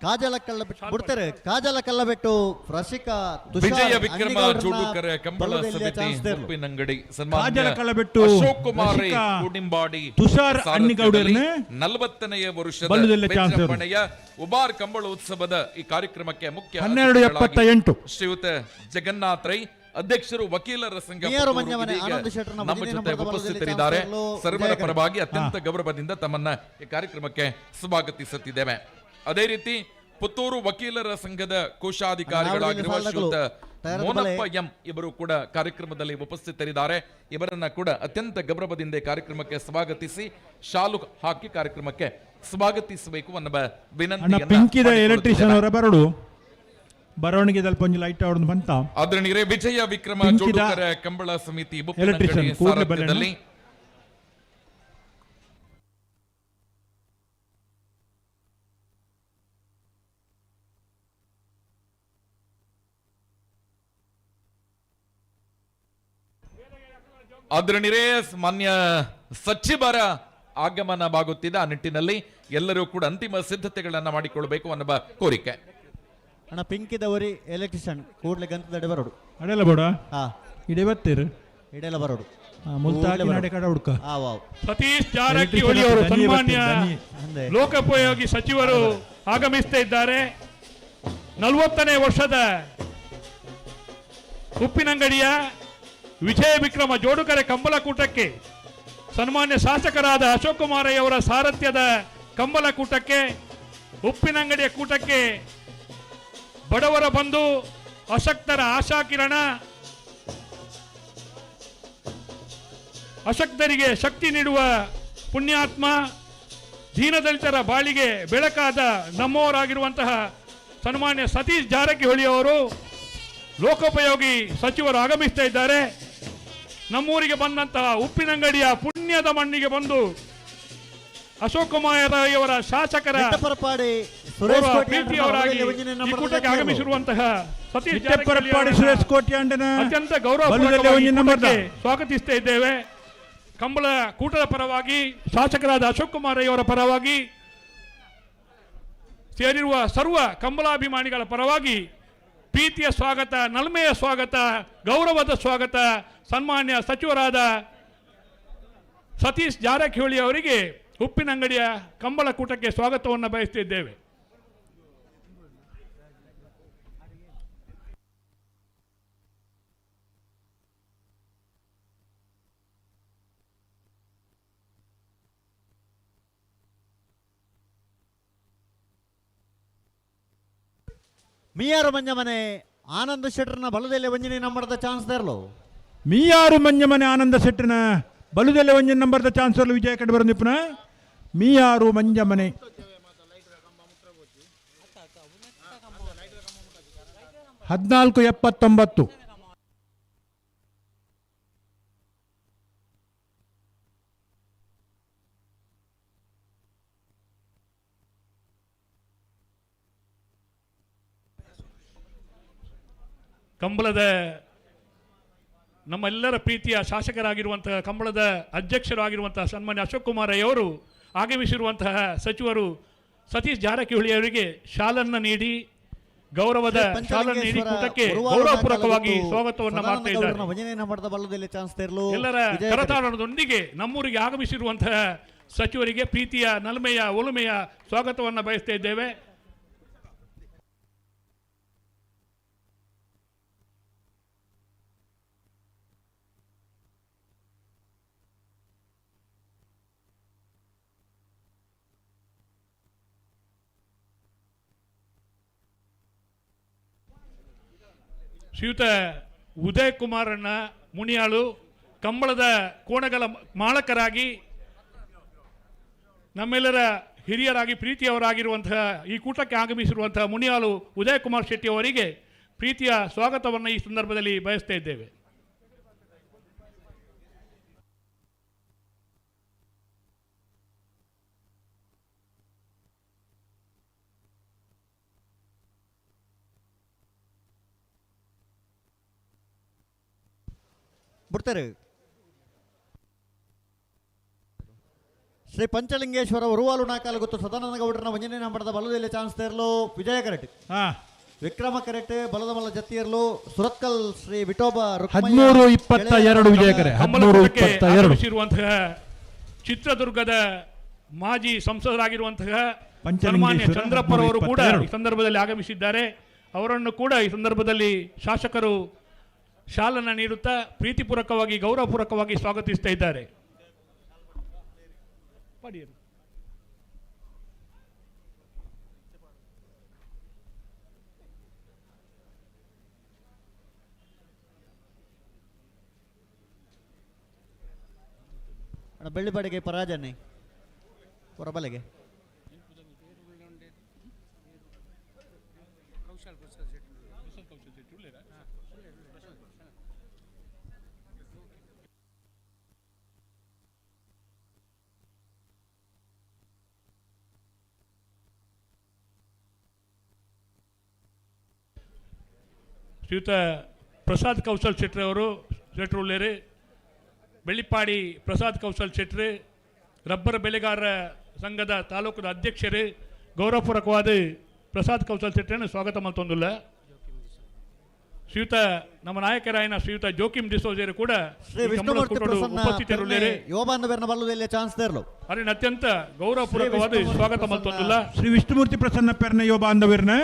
ಕಾಜಲ ಕಲ್ಲ ಬಿಡ್ತಾರೆ ಕಾಜಲ ಕಲ್ಲ ಬಿಟ್ಟು ರಸಿಕಾ ವಿಜಯ ವಿಕ್ರಮ ಜೋಡುಕರ ಕಂಬಳ ಸಮಿತಿ ಉಪ್ಪಿನಂಗಡಿ ಕಾಜಲ ಕಲ್ಲ ಬಿಟ್ಟು ಅಶೋಕ್ ಕುಮಾರ್ ಕುಡಿಂಬಾಡಿ ತುಷಾರ್ ಅನ್ನಿಗೌಡರನ್ನ 40ನೇ ವರ್ಷದ ಬೆಂಚಪಣೆಯ ಉಬಾರ್ ಕಂಬಳೋತ್ಸವದ ಈ ಕಾರ್ಯಕ್ರಮಕ್ಕೆ ಮುಖ್ಯ 1278 ಶ್ರೀಯುತ ಜಗನ್ನಾಥ್ ರೈ ಅಧ್ಯಕ್ಷರು ವಕೀಲರ ಸಂಘ ನಮ್ಮ ಜೊತೆ ಉಪಸ್ಥಿತರಿದ್ದಾರೆ. ಸರ್ವರ ಪರವಾಗಿ ಅತ್ಯಂತ ಗೌರವದಿಂದ ತಮ್ಮನ್ನ ಈ ಕಾರ್ಯಕ್ರಮಕ್ಕೆ ಸ್ವಾಗತಿಸುತ್ತಿದ್ದೇವೆ. ಅದೇ ರೀತಿ ಪುತ್ತೂರು ವಕೀಲರ ಸಂಘದ ಕೋಶಾಧಿಕಾರಿಗಳಾಗಿರುವ ಶ್ರೀಯುತ ಮೋನಪ್ಪ ಎಂ ಇವರು ಕೂಡ ಕಾರ್ಯಕ್ರಮದಲ್ಲಿ ಉಪಸ್ಥಿತರಿದ್ದಾರೆ. ಇವರನ್ನ ಕೂಡ ಅತ್ಯಂತ ಗೌರವದಿಂದ ಕಾರ್ಯಕ್ರಮಕ್ಕೆ ಸ್ವಾಗತಿಸಿ ಶಾಲು ಹಾಕಿ ಕಾರ್ಯಕ್ರಮಕ್ಕೆ ಸ್ವಾಗತಿಸಬೇಕು ಅನ್ನುವ ವಿನಂತಿ. ಬರವಣಿಗೆ ಒಂಜಿ ಲೈಟ್ ಅವರನ್ನು ಬಂತ ಆದರಣೀಯರೇ ವಿಜಯ ವಿಕ್ರಮ ಜೋಡುಕರ ಕಂಬಳ ಸಮಿತಿ ಸಾರಥ್ಯದಲ್ಲಿ ಆದರಣೀಯರೇ ಮಾನ್ಯ ಸಚಿವರ ಆಗಮನವಾಗುತ್ತಿದೆ. ಆ ನಿಟ್ಟಿನಲ್ಲಿ ಎಲ್ಲರೂ ಕೂಡ ಅಂತಿಮ ಸಿದ್ಧತೆಗಳನ್ನ ಮಾಡಿಕೊಳ್ಳಬೇಕು ಅನ್ನುವ ಕೋರಿಕೆ. ಅಣ್ಣ ಪಿಂಕಿದವರಿ ಎಲೆಕ್ಟ್ರಿಷಿಯನ್ ಕೂಡ್ಲೆ ಗಂತದಡೆ ಬರೋಡು ಅಡೆಲ್ಲ ಬೋಡ ಇಡೆ ಬತ್ತೀರು ಇಡೆಲ್ಲ ಬರೋಡು ಮುಲ್ತಾಗಿ ನಾಡೆ ಕಡ ಹುಡುಕ ಸತೀಶ್ ಜಾರಕಿಹೊಳಿ ಅವರು ಸನ್ಮಾನ್ಯ ಲೋಕೋಪಯೋಗಿ ಸಚಿವರು ಆಗಮಿಸ್ತಾ ಇದ್ದಾರೆ. 40ನೇ ವರ್ಷದ ಉಪ್ಪಿನಂಗಡಿಯ ವಿಜಯ ವಿಕ್ರಮ ಜೋಡುಕರೆ ಕಂಬಳಕೂಟಕ್ಕೆ ಸನ್ಮಾನ್ಯ ಶಾಸಕರಾದ ಅಶೋಕ್ ಕುಮಾರಯ್ಯವರ ಸಾರಥ್ಯದ ಕಂಬಳಕೂಟಕ್ಕೆ ಉಪ್ಪಿನಂಗಡಿಯ ಕೂಟಕ್ಕೆ ಬಡವರ ಬಂಧು ಅಶಕ್ತರ ಆಶಾಕಿರಣ ಅಶಕ್ತರಿಗೆ ಶಕ್ತಿ ನೀಡುವ ಪುಣ್ಯಾತ್ಮ ದೀನದಲಿತರ ಬಾಳಿಗೆ ಬೆಳಕಾದ ನಮ್ಮವರಾಗಿರುವಂತಹ ಸನ್ಮಾನ್ಯ ಸತೀಶ್ ಜಾರಕಿಹೊಳಿ ಅವರು ಲೋಕೋಪಯೋಗಿ ಸಚಿವರು ಆಗಮಿಸ್ತಾ ಇದ್ದಾರೆ. ನಮ್ಮೂರಿಗೆ ಬಂದಂತಹ ಉಪ್ಪಿನಂಗಡಿಯ ಪುಣ್ಯದ ಮಣ್ಣಿಗೆ ಬಂದು ಅಶೋಕ್ ಕುಮಾರಯ್ಯವರ ಶಾಸಕರ ಕೂಟಕ್ಕೆ ಆಗಮಿಸಿರುವಂತಹ ಸತೀಶ್ ಜಾರಕಿಹೊಳಿ ಸುರೇಶ್ ಕೋಟಿ ಅತ್ಯಂತ ಗೌರವ ಸ್ವಾಗತಿಸ್ತಾ ಇದ್ದೇವೆ. ಕಂಬಳ ಕೂಟದ ಪರವಾಗಿ ಶಾಸಕರಾದ ಅಶೋಕ್ ಕುಮಾರಯ್ಯವರ ಪರವಾಗಿ ಸೇರಿರುವ ಸರ್ವ ಕಂಬಳಾಭಿಮಾನಿಗಳ ಪರವಾಗಿ ಪ್ರೀತಿಯ ಸ್ವಾಗತ, ನಲ್ಮೆಯ ಸ್ವಾಗತ, ಗೌರವದ ಸ್ವಾಗತ ಸನ್ಮಾನ್ಯ ಸಚಿವರಾದ ಸತೀಶ್ ಜಾರಕಿಹೊಳಿ ಅವರಿಗೆ ಉಪ್ಪಿನಂಗಡಿಯ ಕಂಬಳ ಕೂಟಕ್ಕೆ ಸ್ವಾಗತವನ್ನು ಬಯಸುತ್ತಿದ್ದೇವೆ. ಮೀಯಾರು ಮಂಜಮನೆ ಆನಂದ ಶೆಟ್ಟರ್ನ ಬಲದಲ್ಲಿ ಒಂಜಿನ ನಂಬರ್ದ ಚಾನ್ಸ್ ದೇರ್ಲು ಮೀಯಾರು ಮಂಜಮನೆ ಆನಂದ ಶೆಟ್ಟರ್ನ ಬಲದಲ್ಲಿ ಒಂಜಿನ ನಂಬರ್ದ ಚಾನ್ಸ್ ದೇರ್ಲು ವಿಜಯ ಕಂಡು ಬರೋದಿಪ್ಪನ ಮೀಯಾರು ಮಂಜಮನೆ 1479 ಕಂಬಳದ ನಮ್ಮೆಲ್ಲರ ಪ್ರೀತಿಯ ಶಾಸಕರಾಗಿರುವಂತಹ ಕಂಬಳದ ಅಧ್ಯಕ್ಷರಾಗಿರುವಂತಹ ಸನ್ಮಾನ್ಯ ಅಶೋಕ್ ಕುಮಾರಯ್ಯವರು ಆಗಮಿಸಿರುವಂತಹ ಸಚಿವರು ಸತೀಶ್ ಜಾರಕಿಹೊಳಿ ಅವರಿಗೆ ಶಾಲನ್ನು ನೀಡಿ ಗೌರವದ ಶಾಲನ್ನು ನೀಡಿ ಕೂಟಕ್ಕೆ ಗೌರವಪೂರ್ವಕವಾಗಿ ಸ್ವಾಗತವನ್ನು ಮಾಡ್ತಾ ಇದ್ದಾರೆ. ಎಲ್ಲರ ಕರತಾಡನದೊಂದಿಗೆ ನಮ್ಮೂರಿಗೆ ಆಗಮಿಸಿರುವಂತಹ ಸಚಿವರಿಗೆ ಪ್ರೀತಿಯ ನಲ್ಮೆಯ ಒಲುಮೆಯ ಸ್ವಾಗತವನ್ನು ಬಯಸ್ತಾ ಇದ್ದೇವೆ. ಶ್ರೀಯುತ ಉದಯ್ ಕುಮಾರಣ್ಣ ಮುನಿಯಾಳು ಕಂಬಳದ ಕೋಣಗಲ ಮಾಲಕರಾಗಿ ನಮ್ಮೆಲ್ಲರ ಹಿರಿಯರಾಗಿ ಪ್ರೀತಿಯವರಾಗಿರುವಂತಹ ಈ ಕೂಟಕ್ಕೆ ಆಗಮಿಸಿರುವಂತಹ ಮುನಿಯಾಳು ಉದಯ್ ಕುಮಾರ್ ಶೆಟ್ಟಿ ಅವರಿಗೆ ಪ್ರೀತಿಯ ಸ್ವಾಗತವನ್ನು ಈ ಸಂದರ್ಭದಲ್ಲಿ ಬಯಸ್ತಾ ಇದ್ದೇವೆ. ಬಿಡ್ತಾರೆ ಶ್ರೀ ಪಂಚಲಿಂಗೇಶ್ವರ ಉರುವಾಲು ನಾಕಾಲು ಗೊತ್ತು ಸದಾನಂದ ಗೌಡ್ರನ ಒಂಜನೇ ನಂಬರದ ಬಲದಲ್ಲಿ ಚಾನ್ಸ್ ತೇರ್ಲು ವಿಜಯ ಕರೆಟ್ ವಿಕ್ರಮ ಕರೆಟ್ ಬಲದ ಮಲ್ಲ ಜತ್ತಿಯರ್ಲು ಸುರತ್ಕಲ್ ಶ್ರೀ ವಿಠೋಬ 13-22 ವಿಜಯ ಕರೆ 13-22 ಇರುವಂತಹ ಚಿತ್ರದುರ್ಗದ ಮಾಜಿ ಸಂಸದರಾಗಿರುವಂತಹ ಸನ್ಮಾನ್ಯ ಚಂದ್ರಪ್ಪರವರು ಕೂಡ ಈ ಸಂದರ್ಭದಲ್ಲಿ ಆಗಮಿಸಿದ್ದಾರೆ. ಅವರನ್ನು ಕೂಡ ಈ ಸಂದರ್ಭದಲ್ಲಿ ಶಾಸಕರು ಶಾಲನ್ನು ನೀಡುತ್ತಾ ಪ್ರೀತಿಪೂರ್ವಕವಾಗಿ ಗೌರವಪೂರ್ವಕವಾಗಿ ಸ್ವಾಗತಿಸ್ತಾ ಇದ್ದಾರೆ. ಬೆಳ್ಳಿಪಾಡಿಗೆ ಪರಾಜನೆ ಹೊರಬಲೆಗೆ ಶ್ರೀಯುತ ಪ್ರಸಾದ್ ಕೌಶಲ್ ಶೆಟ್ಟಿ ಅವರು ಶೆಟ್ರುಳ್ಳೇರು, ಬೆಳ್ಳಿಪ್ಪಾಡಿ ಪ್ರಸಾದ್ ಕೌಶಲ್ ಶೆಟ್ಟಿ ರಬ್ಬರ್ ಬೆಳೆಗಾರರ ಸಂಘದ ತಾಲೂಕದ ಅಧ್ಯಕ್ಷರು ಗೌರವಪೂರ್ವಕವಾದ ಪ್ರಸಾದ್ ಕೌಶಲ್ ಶೆಟ್ಟಿಯನ್ನು ಸ್ವಾಗತ ಮಾಡ್ತೊಂದಿಲ್ಲ. ಶ್ರೀಯುತ ನಮ್ಮ ನಾಯಕರಾಯನ ಶ್ರೀಯುತ ಜೋಕಿಮ್ ಡಿಸೋಜರು ಕೂಡ ಉಪಸ್ಥಿತರಿರುಳ್ಳೇರು. ಅರಿನ ಅತ್ಯಂತ ಗೌರವಪೂರ್ವಕವಾದ ಸ್ವಾಗತ ಮಾಡ್ತೊಂದಿಲ್ಲ. ಶ್ರೀ ವಿಷ್ಣುಮೂರ್ತಿ ಪ್ರಸನ್ನ ಪೆರ್ನ ಯುವ ಬಾಂಧವರನ್ನ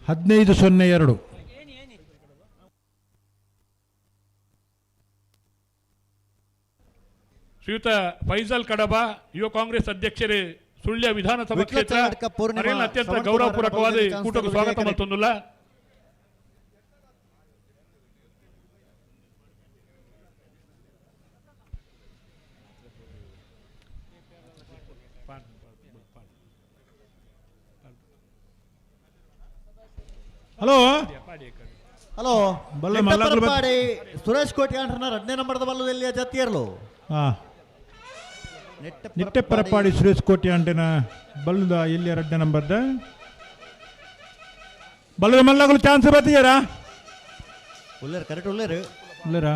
15-02 ಶ್ರೀಯುತ ಫೈಜಲ್ ಕಡಬ ಯುವ ಕಾಂಗ್ರೆಸ್ ಅಧ್ಯಕ್ಷರು ಸುಳ್ಯ ವಿಧಾನಸಭಾ ಕ್ಷೇತ್ರ ಅತ್ಯಂತ ಗೌರವಪೂರ್ವಕವಾದ ಕೂಟಕ್ಕೆ ಸ್ವಾಗತ ಮಾಡ್ತೊಂದಿಲ್ಲ. ಹಲೋ ಹಲೋ ಸುರೇಶ್ ಕೋಟಿ ಅಂಟ್ರನ 2ನೇ ನಂಬರದ ಬಲ್ಲದಲ್ಲಿ ಜತ್ತಿಯರ್ಲು ನಿಟ್ಟೆಪ್ಪರಪಾಡಿ ಸುರೇಶ್ ಕೋಟಿ ಅಂಟಿನ ಬಲ್ಲದ ಇಲ್ಲಿ 2ನೇ ನಂಬರ್ದ ಬಲ್ಲದ ಮಲ್ಲಗಳು ಚಾನ್ಸ್ ಬರ್ತೀಯಾರಾ ಉಳ್ಳೇರು ಕರೆಕ್ಟ್ ಉಳ್ಳೇರು ಉಳ್ಳೇರಾ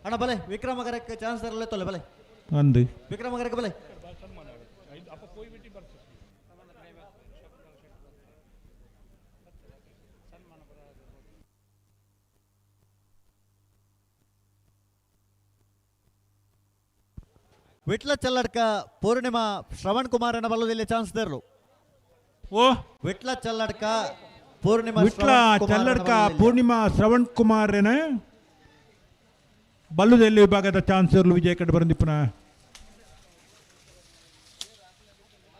ಅಣ್ಣ ಬಲೆ ವಿಕ್ರಮ ಕರೆಕ್ಟ್ ಚಾನ್ಸ್ ತರಲೆ ತೊಲೆ ಬಲೆ ಒಂದು ವಿಕ್ರಮ ಕರೆಕ್ಟ್ ಬಲೆ ವಿಟ್ಲ ಚಲ್ಲಡ್ಕ ಪೂರ್ಣಿಮಾ ಶ್ರವಣ್ ಕುಮಾರನ ಬಲ್ಲದಲ್ಲಿ ಚಾನ್ಸ್ ತೇರ್ಲು ವಿಟ್ಲ ಚಲ್ಲಡ್ಕ ಪೂರ್ಣಿಮಾ ವಿಟ್ಲ ಚಲ್ಲಡ್ಕ ಪೂರ್ಣಿಮಾ ಶ್ರವಣ್ ಕುಮಾರನ ಬಲ್ಲುದಲ್ಲಿ ವಿಭಾಗದ ಚಾನ್ಸ್ ಇರಲು ವಿಜಯ ಕಡೆ ಬರಂದಿಪ್ಪನ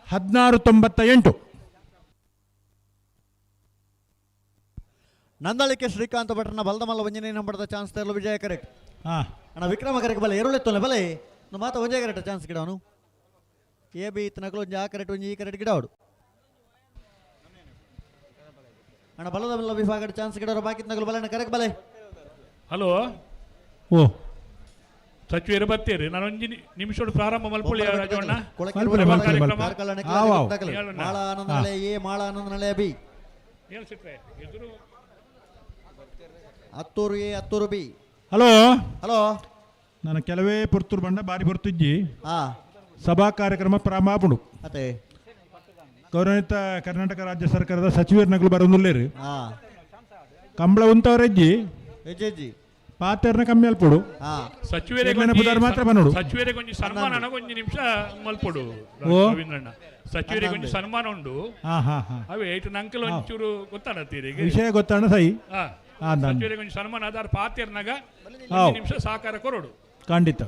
16-98 ನಂದಳಿಕೆ ಶ್ರೀಕಾಂತ್ ಭಟ್ರನ ಬಲದಮಲ್ಲ ಒಂಜನೇ ನಂಬರದ ಚಾನ್ಸ್ ತೇರ್ಲು ವಿಜಯ ಕರೆಕ್ಟ್ ಅಣ್ಣ ವಿಕ್ರಮ ಕರೆಕ್ಟ್ ಬಲೆ ಎರುಳೆತ್ತೊಲೆ ಬಲೆ ಮಾತ ಒಂಜೇ ಕರೆಕ್ಟ್ ಚಾನ್ಸ್ ಗಿಡ ಅವನು ಎ ಬಿ ಇತ್ತನಕಲು ಒಂಜಿ ಆ ಕರೆಕ್ಟ್ ಒಂಜಿ ಈ ಕರೆಕ್ಟ್ ಗಿಡ ಅವಡು ಅಣ್ಣ ಬಲದ ವಿಭಾಗದ ಚಾನ್ಸ್ ಗಿಡ ಬಾಕಿ ನಗಲು ಬಲೆ ಕರೆಕ್ಟ್ ಬಲೆ. ಹಲೋ ಸಚಿವರು ಬರ್ತೀರಿ ನಾನು ಒಂಜಿ ನಿಮಿಷ ಪ್ರಾರಂಭ ಮಲ್ಪೊಳ್ಳಿ ರಾಜವಣ್ಣ ಮಾಳ ಆನಂದ ನಳೆ ಎ ಮಾಳ ಆನಂದ ನಳೆ B Hattur A Hattur B. Hello hello ನಾನು ಕೆಲವೇ ಪುರ್ತೂರು ಬಂಡ ಬಾರಿ ಬರ್ತಿಜ್ಜಿ ಸಭಾ ಕಾರ್ಯಕ್ರಮ ಪ್ರಾರಂಭ ಅದೇ ಗೌರವಿತ ಕರ್ನಾಟಕ ರಾಜ್ಯ ಸರ್ಕಾರದ ಸಚಿವರ ನಗಲು ಬರೋದಿಲ್ಲೇರಿ ಕಂಬಳ ಉಂಟವರಜ್ಜಿ ಪಾತೆರ್ನ ಕಮ್ಮಿ ಅಲ್ಪಡು ಸಚಿವರಿಗೆ ಮಾತ್ರ ಬನ್ನೋಡು ಸಚಿವರಿಗೆ ಒಂಜಿ ಸನ್ಮಾನ ಒಂಜಿ ನಿಮಿಷ ಮಲ್ಪಡು ರವೀಂದ್ರಣ್ಣ ಸಚಿವರಿಗೆ ಒಂಜಿ ಸನ್ಮಾನ ಉಂಡು ಅವೇ ಐಟು ನಂಕಲ್ ಒಂಚೂರು ಗೊತ್ತಾಡತ್ತೀರಿ ವಿಷಯ ಗೊತ್ತಾಣ ಸೈ ಸಚಿವರಿಗೆ ಒಂಜಿ ಸನ್ಮಾನ ಅದಾರ ಪಾತೆರ್ನಾಗ ನಿಮಿಷ ಸಹಕಾರ ಕೊರೋಡು ಖಂಡಿತ.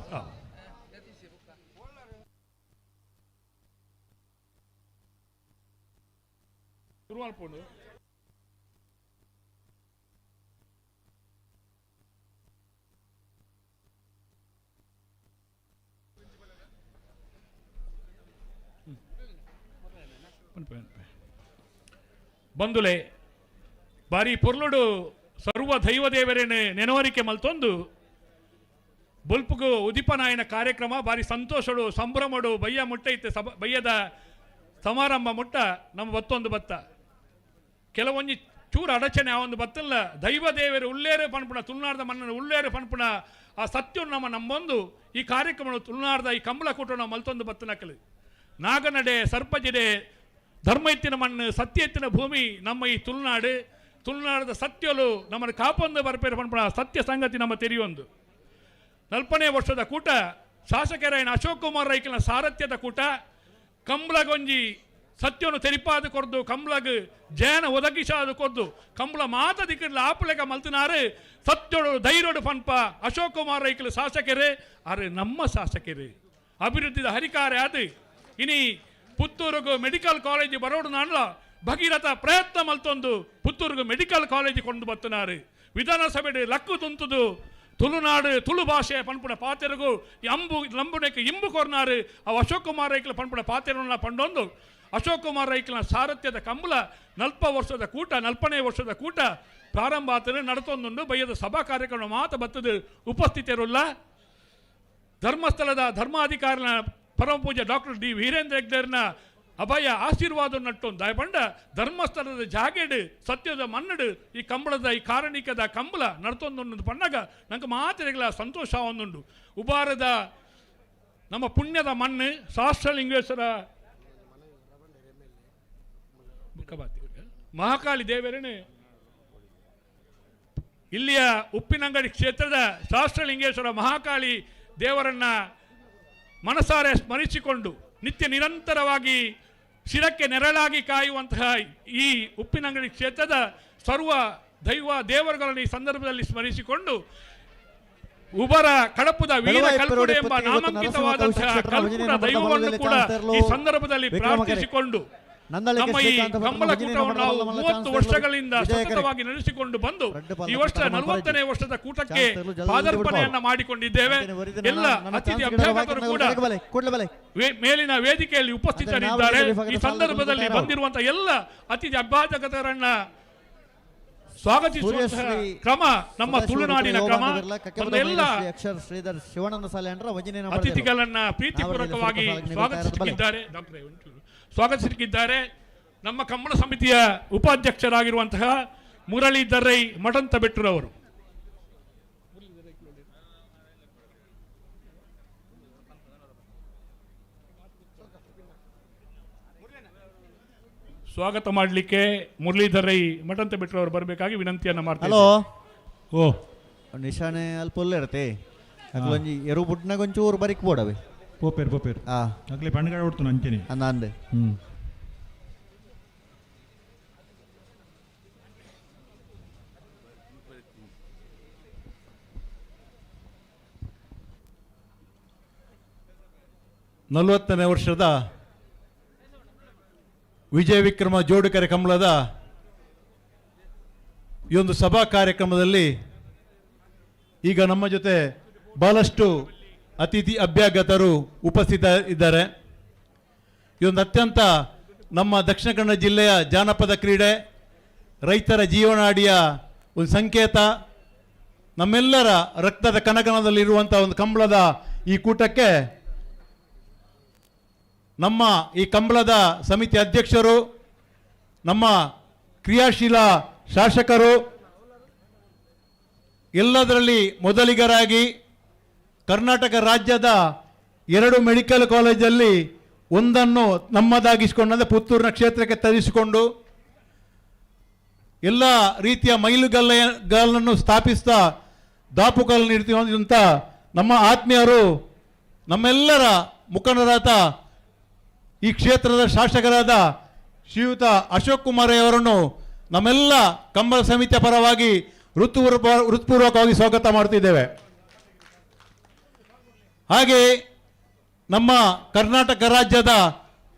ಬಂದುಲೆ ಬಾರಿ ಪೊರ್ಲುಡು ಸರ್ವ ದೈವ ದೇವರೇನೆ ನೆನವರಿಕೆ ಮಲ್ತೊಂದು ಬೊಲ್ಪುಗು ಉದಿಪನಾಯನ ಕಾರ್ಯಕ್ರಮ ಬಾರಿ ಸಂತೋಷಡು ಸಂಭ್ರಮಡು ಬಯ್ಯ ಮುಟ್ಟ ಇತ್ತೆ ಬಯ್ಯದ ಸಮಾರಂಭ ಮುಟ್ಟ ನಮ್ಮ ಬತ್ತೊಂದು ಬತ್ತ ಕೆಲವೊಂಜಿ ಚೂರು ಅಡಚಣೆ ಆ ಒಂದು ಬತ್ತಲ್ಲ ದೈವ ದೇವರು ಉಳ್ಳೇರು ಪನ್ಪುಣ ತುಳುನಾಡದ ಮಣ್ಣನ ಉಳ್ಳೇರು ಪನ್ಪುಣ ಆ ಸತ್ಯವನ್ನು ನಮ್ಮೊಂದು ಈ ಕಾರ್ಯಕ್ರಮ ತುಳುನಾಡದ ಈ ಕಂಬಳ ಕೂಟ ನಾವು ಮಲ್ತೊಂದು ಬತ್ತನಕಲು ನಾಗನಡೆ ಸರ್ಪಜಿಡೆ ಧರ್ಮ ಎತ್ತಿನ ಮಣ್ಣು ಸತ್ಯ ಎತ್ತಿನ ಭೂಮಿ ನಮ್ಮ ಈ ತುಳುನಾಡದ ಸತ್ಯಲು ನಮ್ಮನ್ನು ಕಾಪೊಂದು ಬರ್ಪೇರು ಪಂಪಣ ಸತ್ಯ ಸಂಗತಿ ನಮ್ಮ ತೆರೆಯೊಂದು 40ನೇ ವರ್ಷದ ಕೂಟ ಶಾಸಕರಾಯನ ಅಶೋಕ್ ಕುಮಾರ್ ರೈಕಲ್ನ ಸಾರಥ್ಯದ ಕೂಟ ಕಂಬ್ಳಗೊಂಜಿ ಸತ್ಯವನ್ನು ತೆರಿಪಾದು ಕೊರ್ದು ಕಂಬ್ಳಗ್ ಜಯನ ಒದಗಿಸಾದು ಕೊರ್ದು ಕಂಬ್ಳ ಮಾತ ದಿಕ್ಕಡ್ಲ ಆಪಲೆಗ ಮಲ್ತಿನಾರು ಸತ್ಯೋಡು ಧೈರ್ಯೋಡು ಪನ್ಪ ಅಶೋಕ್ ಕುಮಾರ್ ರೈಕಲ್ ಶಾಸಕರೇ ಅರೆ ನಮ್ಮ ಶಾಸಕರೇ ಅಭಿವೃದ್ಧಿದ ಹರಿಕಾರೆ ಅದು ಇನಿ ಪುತ್ತೂರಿಗೂ ಮೆಡಿಕಲ್ ಕಾಲೇಜ್ ಬರೋಡು ನಾನ್ಲ ಭಗೀರಥ ಪ್ರಯತ್ನ ಮಲ್ತೊಂದು ಪುತ್ತೂರಿಗೂ ಮೆಡಿಕಲ್ ಕಾಲೇಜ್ ಕೊಂಡು ಬತ್ತನಾರು ವಿಧಾನಸಭೆ ಲಕ್ಕು ತುಂತುದು ತುಳುನಾಡು ತುಳು ಭಾಷೆ ಪನ್ಪುಡ ಪಾತೆರಿಗೂ ಅಂಬು ಲಂಬುನೆಕ್ಕೆ ಇಂಬು ಕೊರ್ನಾರು ಅವು ಅಶೋಕ್ ಕುಮಾರ್ ರೈಕಲ್ ಪನ್ಪುಡ ಪಾತೆರನ್ನ ಪಂಡೊಂದು ಅಶೋಕ್ ಕುಮಾರ್ ರೈಕಲ್ನ ಸಾರಥ್ಯದ ಕಂಬಳ 40ನೇ ವರ್ಷದ ಕೂಟ ಪ್ರಾರಂಭ ಆತನು ನಡತೊಂದುಂಡು ಬಯ್ಯದ ಸಭಾ ಕಾರ್ಯಕ್ರಮ ಮಾತ ಬತ್ತದು ಉಪಸ್ಥಿತರುಲ್ಲ ಧರ್ಮಸ್ಥಳದ ಧರ್ಮಾಧಿಕಾರಿನ ಪರಮ ಪೂಜ್ಯ ಡಾಕ್ಟರ್ ಡಿ ವೀರೇಂದ್ರ ಹೆಗ್ಡೆರ್ನ ಅಭಯ ಆಶೀರ್ವಾದ ನಟ್ಟೊಂದು ದಯಪಂಡ ಧರ್ಮಸ್ಥಳದ ಜಾಗೇಡು ಸತ್ಯದ ಮನ್ನಡು ಈ ಕಂಬಳದ ಈ ಕಾರಣಿಕದ ಕಂಬಳ ನಡ್ತೊಂದು ಪಣ್ಣಾಗ ನಂಗೆ ಮಾತಿರಗಳ ಸಂತೋಷ ಒಂದುಂಡು ಉಬಾರದ ನಮ್ಮ ಪುಣ್ಯದ ಮಣ್ಣು ಶಾಸ್ತ್ರಲಿಂಗೇಶ್ವರ ಮಹಾಕಾಳಿ ದೇವರೇನು ಇಲ್ಲಿಯ ಉಪ್ಪಿನಂಗಡಿ ಕ್ಷೇತ್ರದ ಶಾಸ್ತ್ರಲಿಂಗೇಶ್ವರ ಮಹಾಕಾಳಿ ದೇವರನ್ನ ಮನಸಾರೆ ಸ್ಮರಿಸಿಕೊಂಡು ನಿತ್ಯ ನಿರಂತರವಾಗಿ ಶಿರಕ್ಕೆ ನೆರಳಾಗಿ ಕಾಯುವಂತಹ ಈ ಉಪ್ಪಿನಂಗಡಿ ಕ್ಷೇತ್ರದ ಸರ್ವ ದೇವರುಗಳನ್ನು ಈ ಸಂದರ್ಭದಲ್ಲಿ ಸ್ಮರಿಸಿಕೊಂಡು ಉಬರ ಕಡಪದ ವೀರ ಕಲ್ಪುಡೆ ಎಂಬ ನಾಮಾಂಕಿತವಾದಂತಹ ಕಲ್ಪುಡ ದೈವವನ್ನು ಕೂಡ ಈ ಸಂದರ್ಭದಲ್ಲಿ ಪ್ರಾರ್ಥಿಸಿಕೊಂಡು ನಮ್ಮ ಈ ಕಂಬಳ ಕೂಟವನ್ನು ನಾವು 30 ವರ್ಷಗಳಿಂದ ಸತತವಾಗಿ ನಡೆಸಿಕೊಂಡು ಬಂದು ಈ ವರ್ಷ 40ನೇ ವರ್ಷದ ಕೂಟಕ್ಕೆ ಪಾದಾರ್ಪಣೆಯನ್ನ ಮಾಡಿಕೊಂಡಿದ್ದೇವೆ. ಎಲ್ಲ ಅತಿಥಿ ಅಭ್ಯಾಗತರು ಕೂಡ ಮೇಲಿನ ವೇದಿಕೆಯಲ್ಲಿ ಉಪಸ್ಥಿತರಿದ್ದಾರೆ. ಈ ಸಂದರ್ಭದಲ್ಲಿ ಬಂದಿರುವಂತಹ ಎಲ್ಲ ಅತಿಥಿ ಅಭ್ಯಾಗತರನ್ನ ಸ್ವಾಗತಿಸುವಂತಹ ಕ್ರಮ ನಮ್ಮ ತುಳುನಾಡಿನ ಕ್ರಮ. ಎಲ್ಲ ಅತಿಥಿಗಳನ್ನ ಪ್ರೀತಿಪೂರ್ವಕವಾಗಿ ಸ್ವಾಗತಿಸಿದ್ದಾರೆ. ನಮ್ಮ ಕಂಬಳ ಸಮಿತಿಯ ಉಪಾಧ್ಯಕ್ಷರಾಗಿರುವಂತಹ ಮುರಳೀಧರ್ ರೈ ಮಠಂತ ಬೆಟ್ಟೂರವರು. ಸ್ವಾಗತ ಮಾಡಲಿಕ್ಕೆ ಮುರಳೀಧರ್ ರೈ ಮಠಂತ ಬೆಟ್ಟೂರವರು ಬರಬೇಕಾಗಿ ವಿನಂತಿಯನ್ನ ಮಾಡ್ತಾರೆ. ಹಲೋ ಓ ನಿಶಾನೆ ಅಲ್ಪ ಇರತ್ತೆ ಅಗ್ಲೊಂಜಿ ಎರು ಬುಡ್ನಾಗ ಒಂಚೂರು ಬರಿಕ್ ಬೋಡವೆ ಪೋಪೇರ್ ಅಗ್ಲೆ ಪಂಡಗಡ ಹೊಡ್ತು ಅಂಚೆನಿ ಅಂದೆ ನಲವತ್ತನೇ ವರ್ಷದ ವಿಜಯ ವಿಕ್ರಮ ಜೋಡುಕೆರೆ ಕಂಬಳದ ಈ ಒಂದು ಸಭಾ ಕಾರ್ಯಕ್ರಮದಲ್ಲಿ ಈಗ ನಮ್ಮ ಜೊತೆ ಬಹಳಷ್ಟು ಅತಿಥಿ ಅಭ್ಯಾಗತರು ಉಪಸ್ಥಿತ ಇದ್ದಾರೆ. ಈ ಒಂದು ಅತ್ಯಂತ ನಮ್ಮ ದಕ್ಷಿಣ ಕನ್ನಡ ಜಿಲ್ಲೆಯ ಜಾನಪದ ಕ್ರೀಡೆ, ರೈತರ ಜೀವನಾಡಿಯ ಒಂದು ಸಂಕೇತ, ನಮ್ಮೆಲ್ಲರ ರಕ್ತದ ಕಣಕಣದಲ್ಲಿರುವಂಥ ಒಂದು ಕಂಬಳದ ಈ ಕೂಟಕ್ಕೆ ನಮ್ಮ ಈ ಕಂಬಳದ ಸಮಿತಿ ಅಧ್ಯಕ್ಷರು, ನಮ್ಮ ಕ್ರಿಯಾಶೀಲ ಶಾಸಕರು, ಎಲ್ಲದರಲ್ಲಿ ಮೊದಲಿಗರಾಗಿ ಕರ್ನಾಟಕ ರಾಜ್ಯದ 2 ಮೆಡಿಕಲ್ ಕಾಲೇಜಲ್ಲಿ ಒಂದನ್ನು ನಮ್ಮದಾಗಿಸಿಕೊಂಡ ಪುತ್ತೂರಿನ ಕ್ಷೇತ್ರಕ್ಕೆ ತರಿಸಿಕೊಂಡು ಎಲ್ಲ ರೀತಿಯ ಮೈಲುಗಲ್ಲನ್ನು ಸ್ಥಾಪಿಸ್ತಾ ದಾಪುಗಾಲು ನೀಡುತ್ತಿರುವಂಥ ನಮ್ಮ ಆತ್ಮೀಯರು, ನಮ್ಮೆಲ್ಲರ ಮುಖಂಡರಾದ ಈ ಕ್ಷೇತ್ರದ ಶಾಸಕರಾದ ಶ್ರೀಯುತ ಅಶೋಕ್ ಕುಮಾರ್ ಅವರನ್ನು ನಮ್ಮೆಲ್ಲ ಕಂಬಳ ಸಮಿತಿಯ ಪರವಾಗಿ ಹೃತ್ಪೂರ್ವಕವಾಗಿ ಸ್ವಾಗತ ಮಾಡ್ತಿದ್ದೇವೆ. ಹಾಗೆ ನಮ್ಮ ಕರ್ನಾಟಕ ರಾಜ್ಯದ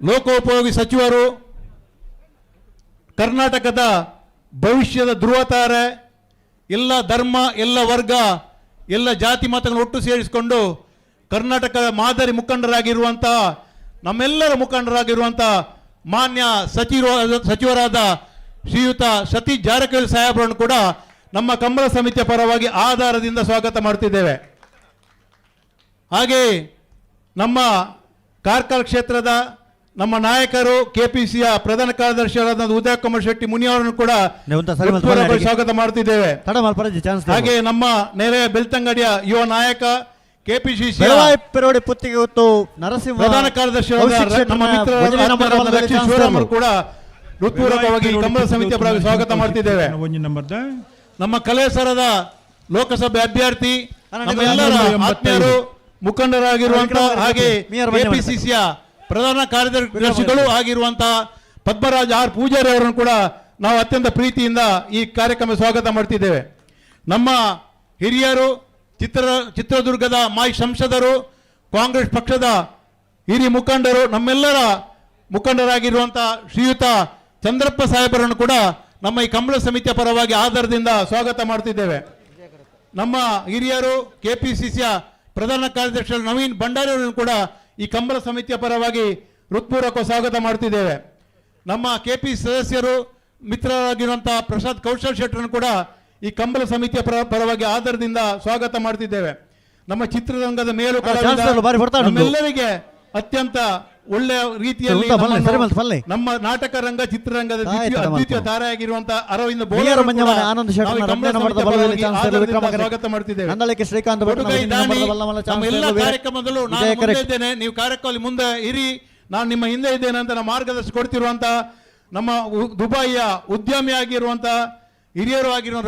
ಲೋಕೋಪಯೋಗಿ ಸಚಿವರು, ಕರ್ನಾಟಕದ ಭವಿಷ್ಯದ ಧ್ರುವತಾರೆ, ಎಲ್ಲ ಧರ್ಮ, ಎಲ್ಲ ವರ್ಗ, ಎಲ್ಲ ಜಾತಿ ಮತಗಳನ್ನು ಒಟ್ಟು ಸೇರಿಸಿಕೊಂಡು ಕರ್ನಾಟಕದ ಮಾದರಿ ಮುಖಂಡರಾಗಿರುವಂತಹ ನಮ್ಮೆಲ್ಲರ ಮುಖಂಡರಾಗಿರುವಂಥ ಮಾನ್ಯ ಸಚಿವರಾದ ಶ್ರೀಯುತ ಸತೀಶ್ ಜಾರಕಿಹೊಳಿ ಸಾಹೇಬರನ್ನು ಕೂಡ ನಮ್ಮ ಕಂಬಳ ಸಮಿತಿಯ ಪರವಾಗಿ ಆಧಾರದಿಂದ ಸ್ವಾಗತ ಮಾಡ್ತಿದ್ದೇವೆ. ಹಾಗೆ ನಮ್ಮ ಕಾರ್ಕಳ ಕ್ಷೇತ್ರದ ನಮ್ಮ ನಾಯಕರು ಕೆಪಿಸಿಯ ಪ್ರಧಾನ ಕಾರ್ಯದರ್ಶಿಯಾದ ಉದಯ ಕುಮಾರ್ ಶೆಟ್ಟಿ ಮುನಿ ಅವರನ್ನು ಕೂಡ ಸ್ವಾಗತ ಮಾಡ್ತಿದ್ದೇವೆ. ಹಾಗೆ ನಮ್ಮ ನೆರೆಯ ಬೆಳ್ತಂಗಡಿಯ ಯುವ ನಾಯಕ ಕೆಪಿಸಿಸಿ ಪ್ರಧಾನ ಕಾರ್ಯದರ್ಶಿಯಾದ ನಮ್ಮ ಮಿತ್ರರು ಕೂಡ ಹೃತ್ಪೂರ್ವಕವಾಗಿ ಕಂಬಳ ಸಮಿತಿಯ ಪರವಾಗಿ ಸ್ವಾಗತ ಮಾಡ್ತಿದ್ದೇವೆ. ನಮ್ಮ ಕಲೇಸರದ ಲೋಕಸಭೆ ಅಭ್ಯರ್ಥಿ ನಮ್ಮೆಲ್ಲರ ಆತ್ಮೀಯರು ಮುಖಂಡರಾಗಿರುವಂತಹ ಹಾಗೆ ಕೆಪಿಸಿಸಿಯ ಪ್ರಧಾನ ಕಾರ್ಯದರ್ಶಿಗಳು ಆಗಿರುವಂತಹ ಪದ್ಮರಾಜ್ ಆರ್ ಪೂಜಾರಿ ಅವರನ್ನು ಕೂಡ ನಾವು ಅತ್ಯಂತ ಪ್ರೀತಿಯಿಂದ ಈ ಕಾರ್ಯಕ್ರಮ ಸ್ವಾಗತ ಮಾಡ್ತಿದ್ದೇವೆ. ನಮ್ಮ ಹಿರಿಯರು ಚಿತ್ರದುರ್ಗದ ಮಾಜಿ ಸಂಸದರು, ಕಾಂಗ್ರೆಸ್ ಪಕ್ಷದ ಹಿರಿಯ ಮುಖಂಡರು, ನಮ್ಮೆಲ್ಲರ ಮುಖಂಡರಾಗಿರುವಂತಹ ಶ್ರೀಯುತ ಚಂದ್ರಪ್ಪ ಸಾಹೇಬರನ್ನು ಕೂಡ ನಮ್ಮ ಈ ಕಂಬಳ ಸಮಿತಿಯ ಪರವಾಗಿ ಆಧಾರದಿಂದ ಸ್ವಾಗತ ಮಾಡ್ತಿದ್ದೇವೆ. ನಮ್ಮ ಹಿರಿಯರು ಕೆಪಿಸಿಸಿಯ ಪ್ರಧಾನ ಕಾರ್ಯದರ್ಶಿ ನವೀನ್ ಭಂಡಾರಿ ಅವರನ್ನು ಕೂಡ ಈ ಕಂಬಳ ಸಮಿತಿಯ ಪರವಾಗಿ ಹೃತ್ಪೂರ್ವಕ ಸ್ವಾಗತ ಮಾಡ್ತಿದ್ದೇವೆ. ನಮ್ಮ ಕೆಪಿ ಸದಸ್ಯರು ಮಿತ್ರರಾಗಿರುವಂತಹ ಪ್ರಸಾದ್ ಕೌಶಲ್ ಶೆಟ್ಟರನ್ನು ಕೂಡ ಈ ಕಂಬಳ ಸಮಿತಿಯ ಪರವಾಗಿ ಆಧಾರದಿಂದ ಸ್ವಾಗತ ಮಾಡ್ತಿದ್ದೇವೆ. ನಮ್ಮ ಚಿತ್ರರಂಗದ ಮೇಲು ನಮ್ಮೆಲ್ಲರಿಗೆ ಅತ್ಯಂತ ಒಳ್ಳೆಯ ರೀತಿಯಲ್ಲಿ ನಮ್ಮ ನಾಟಕ ರಂಗ ಚಿತ್ರರಂಗದ ಅದ್ವಿತೀಯ ತಾರೆಯಾಗಿರುವಂತಹ ಅರವಿಂದ ಸ್ವಾಗತ ಮಾಡ್ತಿದ್ದೇವೆ. ಎಲ್ಲ ಕಾರ್ಯಕ್ರಮದಲ್ಲೂ ನಾನು ಮುಂದೆ ಇದ್ದೇನೆ, ನೀವು ಕಾರ್ಯಕ್ರಮದಲ್ಲಿ ಮುಂದೆ ಇರಿ, ನಾನು ನಿಮ್ಮ ಹಿಂದೆ ಇದ್ದೇನೆ ಅಂತ ನಮ್ಮ ಮಾರ್ಗದರ್ಶನ ಕೊಡ್ತಿರುವಂತಹ ನಮ್ಮ ದುಬೈಯ ಉದ್ಯಮಿ ಆಗಿರುವಂತಹ ಹಿರಿಯರು ಆಗಿರುವ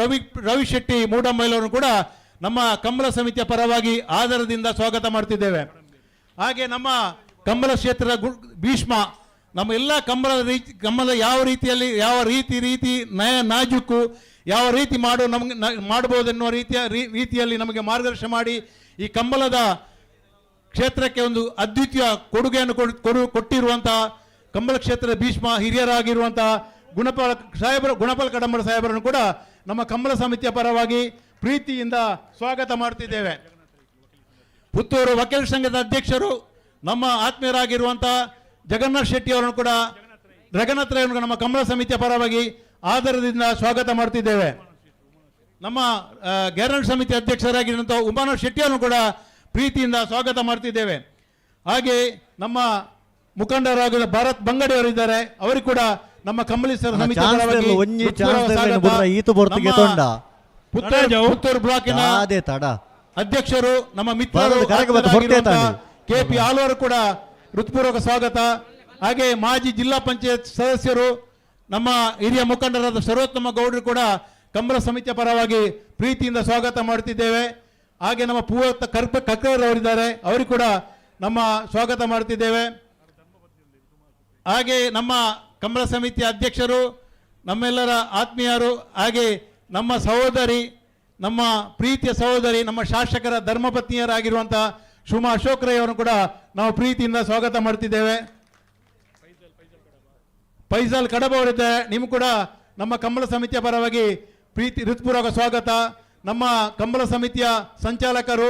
ರವಿ ಶೆಟ್ಟಿ ಮೂಡಂಬೈಲವರನ್ನು ಕೂಡ ನಮ್ಮ ಕಂಬಳ ಸಮಿತಿಯ ಪರವಾಗಿ ಆಧಾರದಿಂದ ಸ್ವಾಗತ ಮಾಡ್ತಿದ್ದೇವೆ. ಹಾಗೆ ನಮ್ಮ ಕಂಬಳ ಕ್ಷೇತ್ರದ ಭೀಷ್ಮ, ನಮ್ಮ ಎಲ್ಲ ಕಂಬಳ ಯಾವ ರೀತಿಯಲ್ಲಿ ಯಾವ ರೀತಿ ನಾಜೂಕು ಯಾವ ರೀತಿ ಮಾಡಬಹುದೆನ್ನುವ ರೀತಿಯಲ್ಲಿ ನಮಗೆ ಮಾರ್ಗದರ್ಶನ ಮಾಡಿ ಈ ಕಂಬಳದ ಕ್ಷೇತ್ರಕ್ಕೆ ಒಂದು ಅದ್ವಿತೀಯ ಕೊಡುಗೆಯನ್ನು ಕೊಟ್ಟಿರುವಂತಹ ಕಂಬಳ ಕ್ಷೇತ್ರದ ಭೀಷ್ಮ ಹಿರಿಯರಾಗಿರುವಂತಹ ಗುಣಪಾಲ್ ಕಡಂಬಳ ಸಾಹೇಬರನ್ನು ಕೂಡ ನಮ್ಮ ಕಂಬಳ ಸಮಿತಿಯ ಪರವಾಗಿ ಪ್ರೀತಿಯಿಂದ ಸ್ವಾಗತ ಮಾಡ್ತಿದ್ದೇವೆ. ಪುತ್ತೂರು ವಕೀಲ ಸಂಘದ ಅಧ್ಯಕ್ಷರು ನಮ್ಮ ಆತ್ಮೀಯರಾಗಿರುವಂತಹ ಜಗನ್ನಾಥ್ ಶೆಟ್ಟಿ ಅವರನ್ನು ಕೂಡ ನಮ್ಮ ಕಂಬಳ ಸಮಿತಿಯ ಪರವಾಗಿ ಆಧಾರದಿಂದ ಸ್ವಾಗತ ಮಾಡ್ತಿದ್ದೇವೆ. ನಮ್ಮ ಗ್ಯಾರಂಟಿ ಸಮಿತಿ ಅಧ್ಯಕ್ಷರಾಗಿರುವಂತಹ ಉಮಾನಾಥ್ ಶೆಟ್ಟಿ ಅವರನ್ನು ಕೂಡ ಪ್ರೀತಿಯಿಂದ ಸ್ವಾಗತ ಮಾಡ್ತಿದ್ದೇವೆ. ಹಾಗೆ ನಮ್ಮ ಮುಖಂಡರಾಗಿರುವ ಭಾರತ್ ಬಂಗಡಿ ಅವರಿದ್ದಾರೆ, ಅವರಿಗೆ ಕೂಡ ನಮ್ಮ ಕಂಬಳಿ ಸಮಿತಿ ಪುತ್ತೂರು ಬ್ಲಾಕಿನ ಅಧ್ಯಕ್ಷರು ನಮ್ಮ ಮಿತ್ರರು ಕೆಪಿ ಆಳ್ವಾರ್ ಕೂಡ ಹೃತ್ಪೂರ್ವಕ ಸ್ವಾಗತ. ಹಾಗೆ ಮಾಜಿ ಜಿಲ್ಲಾ ಪಂಚಾಯತ್ ಸದಸ್ಯರು ನಮ್ಮ ಹಿರಿಯ ಮುಖಂಡರಾದ ಸರ್ವೋತ್ತಮ ಗೌಡರು ಕೂಡ ಕಂಬಳ ಸಮಿತಿಯ ಪರವಾಗಿ ಪ್ರೀತಿಯಿಂದ ಸ್ವಾಗತ ಮಾಡ್ತಿದ್ದೇವೆ. ಹಾಗೆ ನಮ್ಮ ಪೂವತ್ತ ಕಕ್ಕರ್ ಅವರಿದ್ದಾರೆ, ಅವರಿಗೆ ಕೂಡ ನಮ್ಮ ಸ್ವಾಗತ ಮಾಡ್ತಿದ್ದೇವೆ. ಹಾಗೆ ನಮ್ಮ ಕಂಬಳ ಸಮಿತಿಯ ಅಧ್ಯಕ್ಷರು ನಮ್ಮೆಲ್ಲರ ಆತ್ಮೀಯರು, ಹಾಗೆ ನಮ್ಮ ಸಹೋದರಿ, ನಮ್ಮ ಪ್ರೀತಿಯ ಸಹೋದರಿ, ನಮ್ಮ ಶಾಸಕರ ಧರ್ಮಪತ್ನಿಯರಾಗಿರುವಂತಹ ಸುಮಾ ಅಶೋಕ್ ರೈ ಅವರನ್ನು ಕೂಡ ನಾವು ಪ್ರೀತಿಯಿಂದ ಸ್ವಾಗತ ಮಾಡ್ತಿದ್ದೇವೆ. ಫೈಜಲ್ ಕಡಬ ಅವರಿದ್ದಾರೆ, ನಿಮ್ಗೆ ಕೂಡ ನಮ್ಮ ಕಂಬಳ ಸಮಿತಿಯ ಪರವಾಗಿ ಹೃತ್ಪೂರ್ವಕ ಸ್ವಾಗತ. ನಮ್ಮ ಕಂಬಳ ಸಮಿತಿಯ ಸಂಚಾಲಕರು,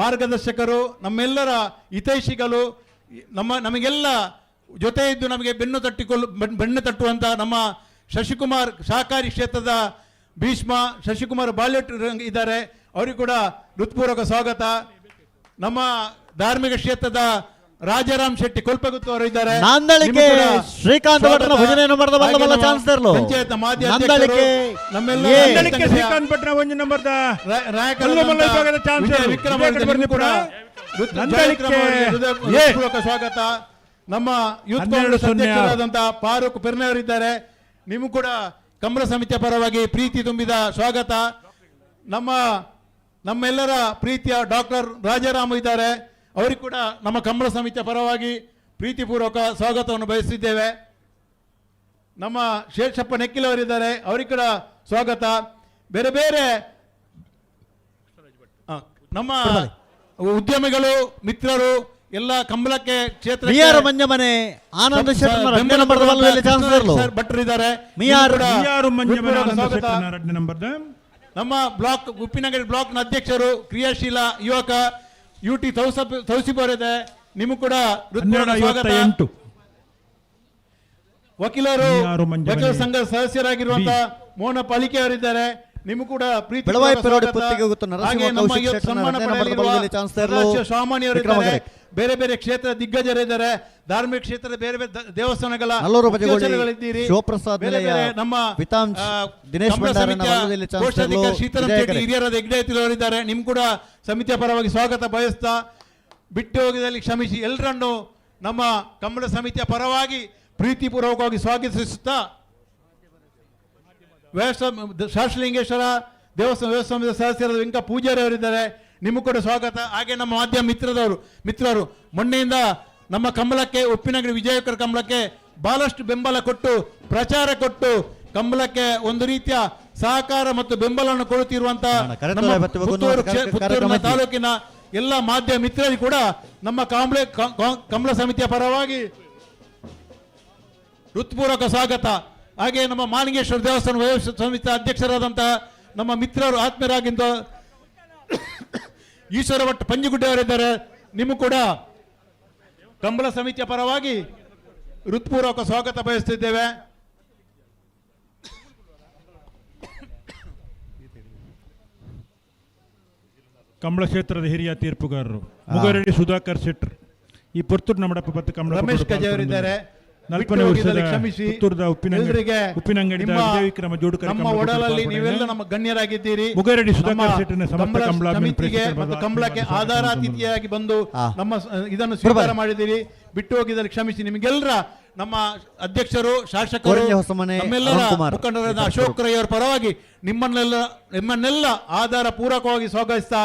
ಮಾರ್ಗದರ್ಶಕರು, ನಮ್ಮೆಲ್ಲರ ಹಿತೈಷಿಗಳು, ನಮಗೆಲ್ಲ ಜೊತೆ ಇದ್ದು ನಮಗೆ ಬೆನ್ನು ತಟ್ಟುವಂಥ ನಮ್ಮ ಶಶಿಕುಮಾರ್ ಸಹಕಾರಿ ಕ್ಷೇತ್ರದ ಭೀಷ್ಮ ಶಶಿಕುಮಾರ್ ಬಾಲ್ಯಟ್ ಇದ್ದಾರೆ, ಅವರಿಗೂ ಕೂಡ ಹೃತ್ಪೂರ್ವಕ ಸ್ವಾಗತ. ನಮ್ಮ ಧಾರ್ಮಿಕ ಕ್ಷೇತ್ರದ ರಾಜಾರಾಮ್ ಶೆಟ್ಟಿ ಕೊಲ್ಪಗುತ್ತು ಅವರು ಇದ್ದಾರೆ, ಶ್ರೀಕಾಂತ್ ಪಂಚಾಯತ್ ಮಾಜಿ ಸ್ವಾಗತ. ನಮ್ಮ ಯೂತ್ ಕಾಂಗ್ರೆಸ್ ಅಧ್ಯಕ್ಷರಾದಂತಹ ಫಾರೂಕ್ ಪೆರ್ನೆ ಅವರಿದ್ದಾರೆ, ನಿಮಗೂ ಕೂಡ ಕಂಬಳ ಸಮಿತಿಯ ಪರವಾಗಿ ಪ್ರೀತಿ ತುಂಬಿದ ಸ್ವಾಗತ. ನಮ್ಮೆಲ್ಲರ ಪ್ರೀತಿಯ ಡಾಕ್ಟರ್ ರಾಜಾರಾಮ್ ಇದ್ದಾರೆ, ಅವರಿಗೂ ಕೂಡ ನಮ್ಮ ಕಂಬಳ ಸಮಿತಿಯ ಪರವಾಗಿ ಪ್ರೀತಿಪೂರ್ವಕ ಸ್ವಾಗತವನ್ನು ಬಯಸಿದ್ದೇವೆ. ನಮ್ಮ ಶೇಷಪ್ಪ ನೆಕ್ಕಿಲ್ ಅವರಿದ್ದಾರೆ, ಅವರಿಗೂ ಕೂಡ ಸ್ವಾಗತ. ಬೇರೆ ಬೇರೆ ನಮ್ಮ ಉದ್ಯಮಿಗಳು, ಮಿತ್ರರು ಎಲ್ಲ ಕಂಬಳಕ್ಕೆ ಕ್ಷೇತ್ರ ಭಟ್ರಿದ್ದಾರೆ. ನಮ್ಮ ಬ್ಲಾಕ್ ಉಪ್ಪಿನಂಗಡಿ ಬ್ಲಾಕ್ನ ಅಧ್ಯಕ್ಷರು ಕ್ರಿಯಾಶೀಲ ಯುವಕ UT ತೌಸಿಫ್ ಅವರಿದೆ, ನಿಮಗೂ ಕೂಡ ಸ್ವಾಗತ. ವಕೀಲರು ವಕೀಲ ಸಂಘದ ಸದಸ್ಯರಾಗಿರುವಂತಹ ಮೋಹನ ಪಾಲಿಕೆ ಅವರಿದ್ದಾರೆ, ನಿಮಗೂ ಕೂಡ ಪ್ರೀತಿ ಬೆಳವಾಯಿ ಪೂರ್ವಕ ಪೆರೋಡಿ ಸ್ವಾಗತ. ಪುತ್ತಿಗೆ ಗೊತ್ತು ನರಸಿಂಹ ಹಾಗೆ ನಮ್ಮ ಕೌಶಿಕ್ ಇವತ್ತು ಶೆಟ್ಟರ್ನ ಸನ್ಮಾನ ಎರಡನೇ ಪಡೆಯಲಿರುವ ಬಲದಲ್ಲಿ ಚಾನ್ಸಲರ್ ಸದಾಶಿವ ಸ್ವಾಮಾನಿಯವರಿದ್ದಾರೆ. ವಿಕ್ರಮ ಬೇರೆ ಬೇರೆ ಕ್ಷೇತ್ರ ದಿಗ್ಗಜರಿದ್ದಾರೆ, ಧಾರ್ಮಿಕ ಕ್ಷೇತ್ರದ ಬೇರೆ ಬೇರೆ ದೇವಸ್ಥಾನಗಳ ನಲ್ಲೂರು ಬಜೆಗೋಳಿ ಅಧ್ಯಕ್ಷರುಗಳಿದ್ದೀರಿ. ಶಿವಪ್ರಸಾದ್ ಬೇರೆ ನಿಲಯ ಬೇರೆ ನಮ್ಮ ವಿತಾಂಶ್ ದಿನೇಶ್ ಕಮಲ ಭಂಡಾರನ ಸಮಿತಿಯ ಬಲದಲ್ಲಿ ಚಾನ್ಸಲರ್ ಕೋಶಾಧಿಕಾರಿ ಶ್ರೀಧರನ್ ವಿಜಯ ಶೆಟ್ಟಿ ಕರೆ. ಹಿರಿಯರಾದ ಹೆಗ್ಡೆತಿಲವರಿದ್ದಾರೆ. ನಿಮ್ ಕೂಡ ಸಮಿತಿಯ ಪರವಾಗಿ ಸ್ವಾಗತ ಬಯಸ್ತಾ, ಬಿಟ್ಟು ಹೋಗಿದಲ್ಲಿ ಕ್ಷಮಿಸಿ, ಎಲ್ಲರನ್ನು ನಮ್ಮ ಕಮಲ ಸಮಿತಿಯ ಪರವಾಗಿ ಪ್ರೀತಿಪೂರ್ವಕವಾಗಿ ಸ್ವಾಗತಿಸುತ್ತಾ, ಶಾಶ್ಲಿಂಗೇಶ್ವರ ದೇವಸ್ಥಾನ ವ್ಯವಸ್ಥಾನದ ಸದಸ್ಯರಾದ ವೆಂಕ ಪೂಜಾರಿ ಅವರಿದ್ದಾರೆ. ನಿಮಗೂ ಕೂಡ ಸ್ವಾಗತ. ಹಾಗೆ ನಮ್ಮ ಮಾಧ್ಯಮ ಮಿತ್ರರು ಮೊನ್ನೆಯಿಂದ ನಮ್ಮ ಕಮಲಕ್ಕೆ, ಉಪ್ಪಿನಂಗಡಿ ವಿಜಯಕರ ಕಮಲಕ್ಕೆ ಬಹಳಷ್ಟು ಬೆಂಬಲ ಕೊಟ್ಟು, ಪ್ರಚಾರ ಕೊಟ್ಟು, ಕಮಲಕ್ಕೆ ಒಂದು ರೀತಿಯ ಸಹಕಾರ ಮತ್ತು ಬೆಂಬಲವನ್ನು ಕೊಡುತ್ತಿರುವಂತಹ ಪುತ್ತೂರು ತಾಲೂಕಿನ ಎಲ್ಲ ಮಾಧ್ಯಮ ಮಿತ್ರರಿಗೆ ಕೂಡ ನಮ್ಮ ಕಮಲ ಸಮಿತಿಯ ಪರವಾಗಿ ಹೃತ್ಪೂರ್ವಕ ಸ್ವಾಗತ. ಹಾಗೆ ನಮ್ಮ ಮಾಲಿಂಗೇಶ್ವರ ದೇವಸ್ಥಾನ ವ್ಯವಸ್ಥೆ ಸಮಿತಿ ಅಧ್ಯಕ್ಷರಾದಂತಹ ನಮ್ಮ ಮಿತ್ರರು, ಆತ್ಮೀಯರಾಗಿದ್ದ ಈಶ್ವರ ಭಟ್ ಪಂಜುಗುಡ್ಡೆ ಅವರಿದ್ದಾರೆ. ನಿಮಗೂ ಕೂಡ ಕಮಲ ಸಮಿತಿಯ ಪರವಾಗಿ ಹೃತ್ಪೂರ್ವಕ ಸ್ವಾಗತ ಬಯಸುತ್ತಿದ್ದೇವೆ. ಕಂಬಳ ಕ್ಷೇತ್ರದ ಹಿರಿಯ ತೀರ್ಪುಗಾರರು ಮುಗರೆಡ್ಡಿ ಸುಧಾಕರ್ ಶೆಟ್ಟರ್, ಈ ಪುತ್ತೂರು ನಮ್ಮಡಪ್ಪ ಮತ್ತು ಕಮಲ ರಮೇಶ್ ಕಜೆ ಅವರಿದ್ದಾರೆ. ನಲ್ಪನೆ ವರ್ಷದ ಕ್ಷಮಿಸಿ. ಪುತ್ತೂರದ ಉಪ್ಪಿನಂಗಡಿ ವಿಜಯ ವಿಕ್ರಮ ಜೋಡುಕರ ನಮ್ಮ ಒಡಲಲ್ಲಿ ನೀವೆಲ್ಲ ನಮ್ಮ ಗಣ್ಯರಾಗಿದ್ದೀರಿ. ಮುಗರೆಡ್ಡಿ ಸುಧಾಕರ್ ಶೆಟ್ಟರ್ನ ಸಮಸ್ತ ಕಮಲ ಸಮಿತಿಗೆ ಮತ್ತು ಕಮಲಕ್ಕೆ ಆಧಾರಾತಿಥಿಯಾಗಿ ಬಂದು ನಮ್ಮ ಇದನ್ನು ಸ್ವೀಕಾರ ಮಾಡಿದ್ದೀರಿ. ಬಿಟ್ಟು ಹೋಗಿದ್ದಲ್ಲಿ ಕ್ಷಮಿಸಿ. ನಿಮಗೆಲ್ಲರ ನಮ್ಮ ಅಧ್ಯಕ್ಷರು, ಶಾಸಕರು, ನಮ್ಮೆಲ್ಲರ ಮುಖಂಡರಾದ ಅಶೋಕ್ ರೈ ಅವರ ಪರವಾಗಿ ನಿಮ್ಮನ್ನೆಲ್ಲ ಆಧಾರ ಪೂರ್ವಕವಾಗಿ ಸ್ವಾಗತಿಸ್ತಾ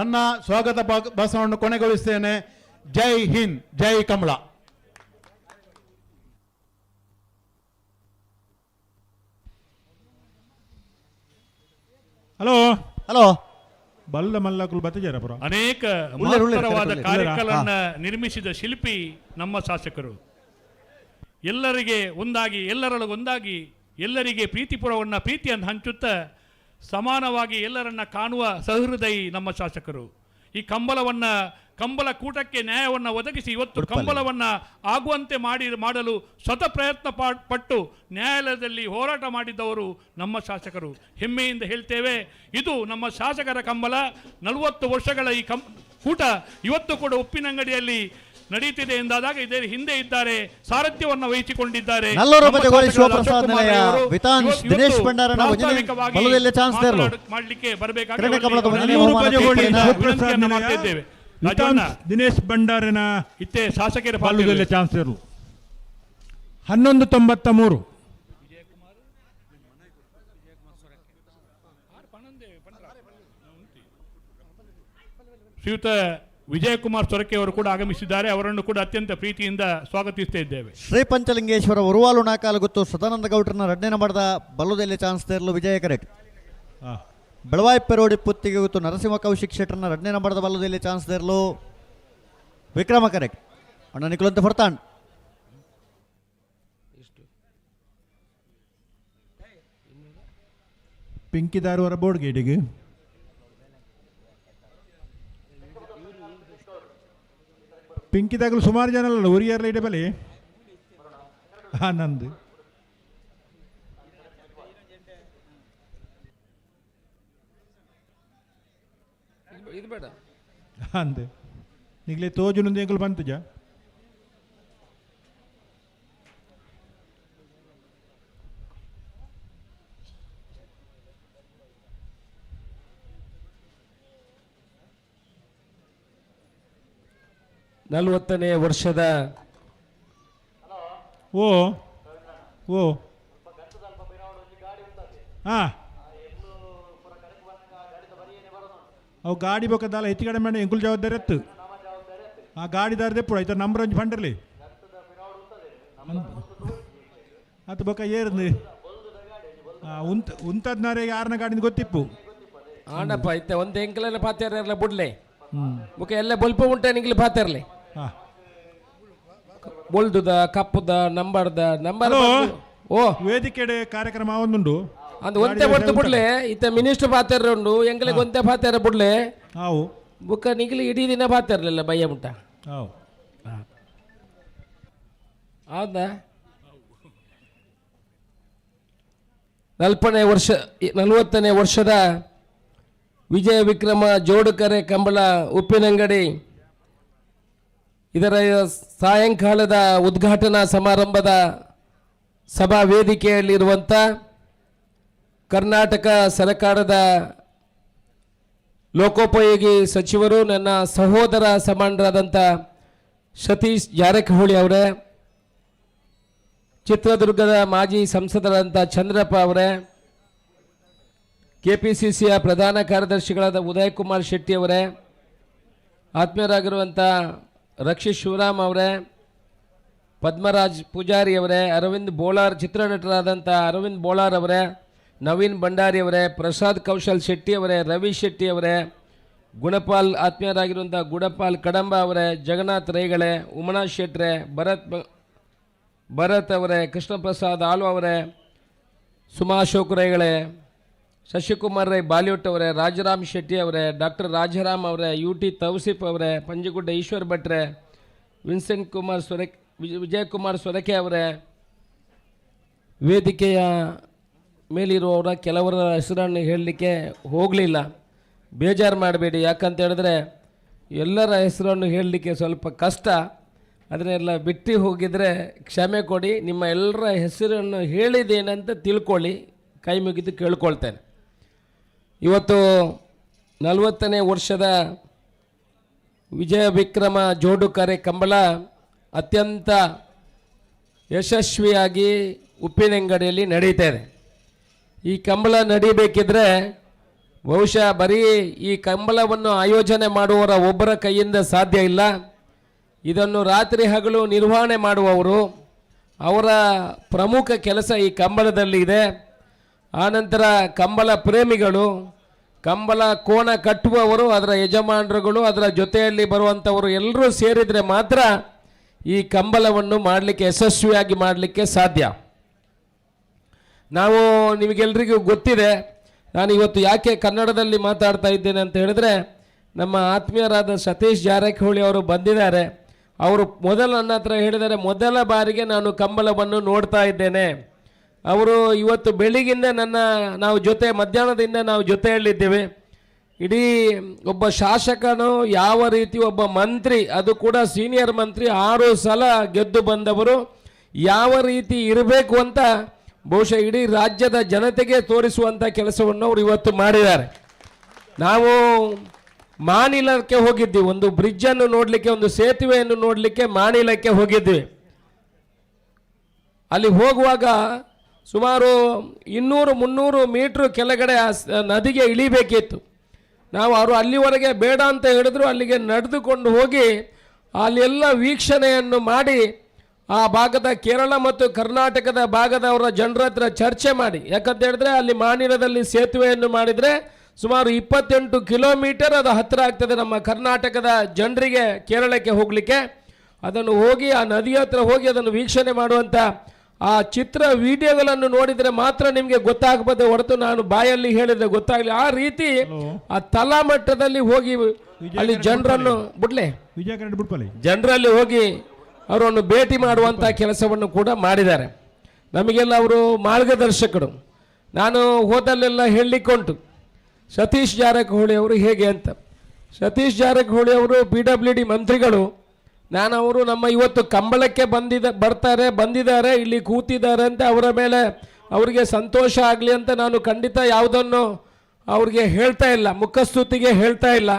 ನನ್ನ ಸ್ವಾಗತ ಭಾಷಣವನ್ನು ಕೊನೆಗೊಳಿಸ್ತೇನೆ. ಜೈ ಹಿಂದ್, ಜೈ ಕಮಲ. ಹಲೋ ಬಲ್ಲ ಮಲ್ಲಕುಲ್ ಬತ್ತಜಾರಪುರ ಅನೇಕ ಮಹತ್ತರವಾದ ಕಾರ್ಯಕ್ರಮಗಳನ್ನ ನಿರ್ಮಿಸಿದ ಶಿಲ್ಪಿ ನಮ್ಮ ಶಾಸಕರು. ಎಲ್ಲರಿಗೆ ಒಂದಾಗಿ, ಎಲ್ಲರೊಳಗೊಂದಾಗಿ, ಎಲ್ಲರಿಗೆ ಪ್ರೀತಿಯನ್ನು ಹಂಚುತ್ತಾ ಸಮಾನವಾಗಿ ಎಲ್ಲರನ್ನ ಕಾಣುವ ಸಹೃದಯಿ ನಮ್ಮ ಶಾಸಕರು. ಈ ಕಂಬಲ ಕೂಟಕ್ಕೆ ನ್ಯಾಯವನ್ನು ಒದಗಿಸಿ ಇವತ್ತು ಕಂಬಲವನ್ನ ಆಗುವಂತೆ ಮಾಡಲು ಸ್ವತಃ ಪ್ರಯತ್ನ ಪಟ್ಟು ನ್ಯಾಯಾಲಯದಲ್ಲಿ ಹೋರಾಟ ಮಾಡಿದ್ದವರು ನಮ್ಮ ಶಾಸಕರು. ಹೆಮ್ಮೆಯಿಂದ ಹೇಳ್ತೇವೆ, ಇದು ನಮ್ಮ ಶಾಸಕರ ಕಂಬಲ. 40 ವರ್ಷಗಳ ಈ ಕೂಟ ಇವತ್ತು ಕೂಡ ಉಪ್ಪಿನಂಗಡಿಯಲ್ಲಿ ನಡೆಯುತ್ತಿದೆ ಎಂದಾದಾಗ ಇದರ ಹಿಂದೆ ಇದ್ದಾರೆ, ಸಾರಥ್ಯವನ್ನು ವಹಿಸಿಕೊಂಡಿದ್ದಾರೆ. ಮಾಡಲಿಕ್ಕೆ ಬರಬೇಕಾಗಿ ಮಾಡ್ತಿದ್ದೇವೆ. ದಿನೇಶ್ ಭಂಡಾರನ ಇತ್ತೆ ಶಾಸಕರ ಪಾಲ್ಯದಲ್ಲಿ ಚಾನ್ಸಲರ್ 1193 ಶ್ರೀಯುತ ವಿಜಯಕುಮಾರ್ ಸೊರಕೆ ಅವರು ಕೂಡ ಆಗಮಿಸಿದ್ದಾರೆ. ಅವರನ್ನು ಕೂಡ ಅತ್ಯಂತ ಪ್ರೀತಿಯಿಂದ ಸ್ವಾಗತಿಸ್ತಾ ಇದ್ದೇವೆ. ಶ್ರೀ ಪಂಚಲಿಂಗೇಶ್ವರ ಉರುವಾಲು ನಾಕಾಲು ಗೊತ್ತು ಸದಾನಂದ ಗೌಡ್ರನ್ನ ರಡ್ಡೇನ ಮಾಡಿದ ಬಲ್ಲುದಲ್ಲಿ ಚಾನ್ಸಲರ್ಲು ವಿಜಯ ಕರೆಕ್ಟ್. ಬೆಳವಾಯಿ ಪೆರೋಡಿ ಪುತ್ತಿಗೆ ಗೊತ್ತು ನರಸಿಂಹ ಕೌಶಿಕ್ ಶೆಟ್ಟರ್ನ ರಡ್ಡೇ ನಂಬರ್ದ ಬಲ್ಲದಲ್ಲಿ ಚಾನ್ಸಲರ್ಲು ವಿಕ್ರಮ ಕರೆಕ್ಟ್. ಅಣ್ಣ ನಿಖಲಂತ ಫರ್ತಾನ್ ಪಿಂಕಿದಾರು ಅವರ ಬೋರ್ಡ್ ಗೇಟಿಗೆ ಪಿಂಕಿದಾಗಲು ಸುಮಾರು ಜನ ಅಲ್ಲ, ಉರಿಯರ್ಲ ಇಡೆ ಬಲೆ ನಂದು ಇದು ಬೇಡ ಅಂದೆ ನಿಗ್ಲೆ ತೋಜುನುಂದು ಎಂಕಲು ಬಂತುಜ ನಲವತ್ತನೇ ವರ್ಷದ ಓ ಓ ಹಾಂ ಅವು ಗಾಡಿ ಬೇಕಾದಲ್ಲ ಹೆಚ್ಚು ಕಡಿಮೆ ಮಾಡಿ ಎಂಕುಲ್ ಜವಾಬ್ದಾರಿ ಎತ್ತು ಆ ಗಾಡಿದಾರದೆ ಪುಡ ಆಯ್ತು ನಂಬರ್ ಒಂಜಿ ಫಂಡ್ರಲಿ ಅದು ಬೊಕ್ಕ ಏರ್ದು ಉಂತದ್ನಾರೆ ಯಾರನ್ನ ಗಾಡಿನ ಗೊತ್ತಿಪ್ಪು ಆಂಡಪ್ಪ ಇತ್ತೆ ಒಂದು ಎಂಕಲೆಲ್ಲ ಪಾತ್ಯಾರ ಬುಡ್ಲೆ ಮುಖ ಎಲ್ಲ ಬೊಲ್ಪ ಉಂಟೆ ನಿಂಗ್ಲಿ ಪಾತ್ಯಾರ್ಲೆ ಬೊಲ್ದುದ ಕಪ್ಪುದ ನಂಬರ್ದ ನಂಬರ್ ಓ ವೇದಿಕೆ ಕಾರ್ಯಕ್ರಮ ಒಂದುಂಡು ಅಂದ್ ಒಂದೇ ಬಡ್ದು ಬಿಡ್ಲೆ ಇತ್ತ ಮಿನಿಸ್ಟರ್ ಪಾತ್ಯಾರ ಉಂಡು ಎಂಕಲೆಗೆ ಒಂದೇ ಪಾತ್ಯಾರ ಬಿಡ್ಲೆ ಹಾವು ಬುಕ್ಕ ನಿಗ್ಲಿ ಇಡೀ ದಿನ ಪಾತ್ಯಾರ್ಲಿಲ್ಲ ಬಯ್ಯ ಮುಟ್ಟ ಹಾವು ಹೌದಾ 40ನೇ ವರ್ಷದ ವಿಜಯ ವಿಕ್ರಮ ಜೋಡುಕರೆ ಕಂಬಳ ಉಪ್ಪಿನಂಗಡಿ ಇದರ ಸಾಯಂಕಾಲದ ಉದ್ಘಾಟನಾ ಸಮಾರಂಭದ ಸಭಾ ವೇದಿಕೆಯಲ್ಲಿರುವಂಥ ಕರ್ನಾಟಕ ಸರ್ಕಾರದ ಲೋಕೋಪಯೋಗಿ ಸಚಿವರು, ನನ್ನ ಸಹೋದರ ಸಮಾನರಾದಂಥ ಸತೀಶ್ ಜಾರಕಿಹೊಳಿ ಅವರೇ, ಚಿತ್ರದುರ್ಗದ ಮಾಜಿ ಸಂಸದರಾದಂಥ ಚಂದ್ರಪ್ಪ ಅವರೇ, KPCCಯ ಪ್ರಧಾನ ಕಾರ್ಯದರ್ಶಿಗಳಾದ ಉದಯ್ ಕುಮಾರ್ ಶೆಟ್ಟಿ ಅವರೇ, ಆತ್ಮೀಯರಾಗಿರುವಂಥ ರಕ್ಷಿತ್ ಶಿವರಾಮ್ ಅವರೇ, ಪದ್ಮರಾಜ್ ಪೂಜಾರಿ ಅವರೇ, ಅರವಿಂದ್ ಬೋಳಾರ್, ಚಿತ್ರನಟರಾದಂಥ ಅರವಿಂದ್ ಬೋಳಾರ್ ಅವರೇ, ನವೀನ್ ಭಂಡಾರಿ ಅವರೇ, ಪ್ರಸಾದ್ ಕೌಶಲ್ ಶೆಟ್ಟಿ ಅವರೇ, ರವಿ ಶೆಟ್ಟಿ ಅವರೇ, ಗುಣಪಾಲ್, ಆತ್ಮೀಯರಾಗಿರುವಂಥ ಗುಣಪಾಲ್ ಕಡಂಬ ಅವರೇ, ಜಗನ್ನಾಥ್ ರೈಗಳೇ, ಉಮನಾ ಶೆಟ್ರೆ, ಭರತ್ ಅವರೇ, ಕೃಷ್ಣಪ್ರಸಾದ್ ಆಳ್ವ ಅವರೇ, ಸುಮಾ ಅಶೋಕ್ ರೈಗಳೇ, ಶಶಿಕುಮಾರ್ ರೈ ಬಾಲಿವುಡ್ ಅವರೇ, ರಾಜರಾಮ್ ಶೆಟ್ಟಿ ಅವರೇ, ಡಾಕ್ಟರ್ ರಾಜಾರಾಮ್ ಅವರೇ, UT ತೌಸಿಫ್ ಅವರೇ, ಪಂಜಗುಡ್ಡ ಈಶ್ವರ್ ಭಟ್ರೆ, ವಿನ್ಸೆಂಟ್ ಕುಮಾರ್ ವಿಜಯಕುಮಾರ್ ಸೊರಕೆ ಅವರೇ, ವೇದಿಕೆಯ ಮೇಲಿರುವವರ ಕೆಲವರ ಹೆಸರನ್ನು ಹೇಳಲಿಕ್ಕೆ ಹೋಗಲಿಲ್ಲ, ಬೇಜಾರು ಮಾಡಬೇಡಿ. ಯಾಕಂತ ಹೇಳಿದ್ರೆ ಎಲ್ಲರ ಹೆಸರನ್ನು ಹೇಳಲಿಕ್ಕೆ ಸ್ವಲ್ಪ ಕಷ್ಟ, ಅದನ್ನೆಲ್ಲ ಬಿಟ್ಟು ಹೋಗಿದರೆ ಕ್ಷಮೆ ಕೊಡಿ. ನಿಮ್ಮ ಎಲ್ಲರ ಹೆಸರನ್ನು ಹೇಳಿದ್ದೇನಂತ ತಿಳ್ಕೊಳ್ಳಿ, ಕೈ ಮುಗಿದು ಕೇಳ್ಕೊಳ್ತೇನೆ. ಇವತ್ತು 40ನೇ ವರ್ಷದ ವಿಜಯ ವಿಕ್ರಮ ಜೋಡುಕರೆ ಕಂಬಳ ಅತ್ಯಂತ ಯಶಸ್ವಿಯಾಗಿ ಉಪ್ಪಿನಂಗಡಿಯಲ್ಲಿ ನಡೀತಾ ಇದೆ. ಈ ಕಂಬಳ ನಡೀಬೇಕಿದ್ರೆ ಬಹುಶಃ ಬರೀ ಈ ಕಂಬಳವನ್ನು ಆಯೋಜನೆ ಮಾಡುವವರ ಒಬ್ಬರ ಕೈಯಿಂದ ಸಾಧ್ಯ ಇಲ್ಲ. ಇದನ್ನು ರಾತ್ರಿ ಹಗಲು ನಿರ್ವಹಣೆ ಮಾಡುವವರು, ಅವರ ಪ್ರಮುಖ ಕೆಲಸ ಈ ಕಂಬಳದಲ್ಲಿ ಇದೆ. ಆನಂತರ ಕಂಬಳ ಪ್ರೇಮಿಗಳು, ಕಂಬಳ ಕೋಣ ಕಟ್ಟುವವರು, ಅದರ ಯಜಮಾನರುಗಳು, ಅದರ ಜೊತೆಯಲ್ಲಿ ಬರುವಂಥವರು ಎಲ್ಲರೂ ಸೇರಿದರೆ ಮಾತ್ರ ಈ ಕಂಬಳವನ್ನು ಮಾಡಲಿಕ್ಕೆ, ಯಶಸ್ವಿಯಾಗಿ ಮಾಡಲಿಕ್ಕೆ ಸಾಧ್ಯ. ನಾವು ನಿಮಗೆಲ್ಲರಿಗೂ ಗೊತ್ತಿದೆ, ನಾನು ಇವತ್ತು ಯಾಕೆ ಕನ್ನಡದಲ್ಲಿ ಮಾತಾಡ್ತಾ ಇದ್ದೇನೆ ಅಂತ ಹೇಳಿದ್ರೆ, ನಮ್ಮ ಆತ್ಮೀಯರಾದ ಸತೀಶ್ ಜಾರಕಿಹೊಳಿ ಅವರು ಬಂದಿದ್ದಾರೆ. ಅವರು ನನ್ನ ಹತ್ರ ಹೇಳಿದ್ದಾರೆ, ಮೊದಲ ಬಾರಿಗೆ ನಾನು ಕಂಬಳವನ್ನು ನೋಡ್ತಾ ಇದ್ದೇನೆ. ಅವರು ಇವತ್ತು ಬೆಳಿಗ್ಗಿಂದ ನಾವು ಮಧ್ಯಾಹ್ನದಿಂದ ನಾವು ಜೊತೆಯಲ್ಲಿದ್ದೇವೆ. ಇಡೀ ಒಬ್ಬ ಶಾಸಕನು ಯಾವ ರೀತಿ, ಒಬ್ಬ ಮಂತ್ರಿ, ಅದು ಕೂಡ ಸೀನಿಯರ್ ಮಂತ್ರಿ, 6 ಸಲ ಗೆದ್ದು ಬಂದವರು ಯಾವ ರೀತಿ ಇರಬೇಕು ಅಂತ ಬಹುಶಃ ಇಡೀ ರಾಜ್ಯದ ಜನತೆಗೆ ತೋರಿಸುವಂಥ ಕೆಲಸವನ್ನು ಅವರು ಇವತ್ತು ಮಾಡಿದ್ದಾರೆ. ನಾವು ಮಾನಿಲಕ್ಕೆ ಹೋಗಿದ್ವಿ, ಒಂದು ಬ್ರಿಡ್ಜನ್ನು ನೋಡಲಿಕ್ಕೆ, ಒಂದು ಸೇತುವೆಯನ್ನು ನೋಡಲಿಕ್ಕೆ ಮಾನಿಲಕ್ಕೆ ಹೋಗಿದ್ವಿ. ಅಲ್ಲಿ ಹೋಗುವಾಗ ಸುಮಾರು 200-300 ಮೀಟ್ರ್ ಕೆಳಗಡೆ ನದಿಗೆ ಇಳಿಬೇಕಿತ್ತು. ಅವರು ಅಲ್ಲಿವರೆಗೆ ಬೇಡ ಅಂತ ಹೇಳಿದ್ರು, ಅಲ್ಲಿಗೆ ನಡೆದುಕೊಂಡು ಹೋಗಿ ಅಲ್ಲೆಲ್ಲ ವೀಕ್ಷಣೆಯನ್ನು ಮಾಡಿ ಆ ಭಾಗದ ಕೇರಳ ಮತ್ತು ಕರ್ನಾಟಕದ ಭಾಗದವರ ಜನರ ಹತ್ರ ಚರ್ಚೆ ಮಾಡಿ, ಯಾಕಂತ ಹೇಳಿದ್ರೆ ಅಲ್ಲಿ ಮಾನಿಲದಲ್ಲಿ ಸೇತುವೆಯನ್ನು ಮಾಡಿದರೆ ಸುಮಾರು 28 ಕಿಲೋಮೀಟರ್ ಅದು ಹತ್ತಿರ ಆಗ್ತದೆ ನಮ್ಮ ಕರ್ನಾಟಕದ ಜನರಿಗೆ ಕೇರಳಕ್ಕೆ ಹೋಗಲಿಕ್ಕೆ. ಅದನ್ನು ಹೋಗಿ ಆ ನದಿಯ ಹತ್ರ ಹೋಗಿ ಅದನ್ನು ವೀಕ್ಷಣೆ ಮಾಡುವಂಥ ಆ ಚಿತ್ರ ವಿಡಿಯೋಗಳನ್ನು ನೋಡಿದರೆ ಮಾತ್ರ ನಿಮಗೆ ಗೊತ್ತಾಗಬಹುದು, ಹೊರತು ನಾನು ಬಾಯಲ್ಲಿ ಹೇಳಿದ್ರೆ ಗೊತ್ತಾಗಲಿ. ಆ ರೀತಿ ಆ ತಲಾಮಟ್ಟದಲ್ಲಿ ಹೋಗಿ ಅಲ್ಲಿ ಜನರನ್ನು ಜನರಲ್ಲಿ ಹೋಗಿ ಅವರನ್ನು ಭೇಟಿ ಮಾಡುವಂಥ ಕೆಲಸವನ್ನು ಕೂಡ ಮಾಡಿದ್ದಾರೆ. ನಮಗೆಲ್ಲ ಅವರು ಮಾರ್ಗದರ್ಶಕರು. ನಾನು ಹೋದಲ್ಲೆಲ್ಲ ಹೇಳಲಿಕ್ಕುಂಟು, ಸತೀಶ್ ಜಾರಕಿಹೊಳಿ ಅವರು ಹೇಗೆ ಅಂತ. ಸತೀಶ್ ಜಾರಕಿಹೊಳಿ ಅವರು PWD ಮಂತ್ರಿಗಳು. ಅವರು ನಮ್ಮ ಇವತ್ತು ಕಂಬಳಕ್ಕೆ ಬಂದಿದ್ದಾರೆ, ಇಲ್ಲಿ ಕೂತಿದ್ದಾರೆ ಅಂತ ಅವರ ಮೇಲೆ ಅವರಿಗೆ ಸಂತೋಷ ಆಗಲಿ ಅಂತ ನಾನು ಖಂಡಿತ ಯಾವುದನ್ನು ಅವ್ರಿಗೆ ಹೇಳ್ತಾ ಇಲ್ಲ, ಮುಖಸ್ತುತಿಗೆ ಹೇಳ್ತಾ ಇಲ್ಲ.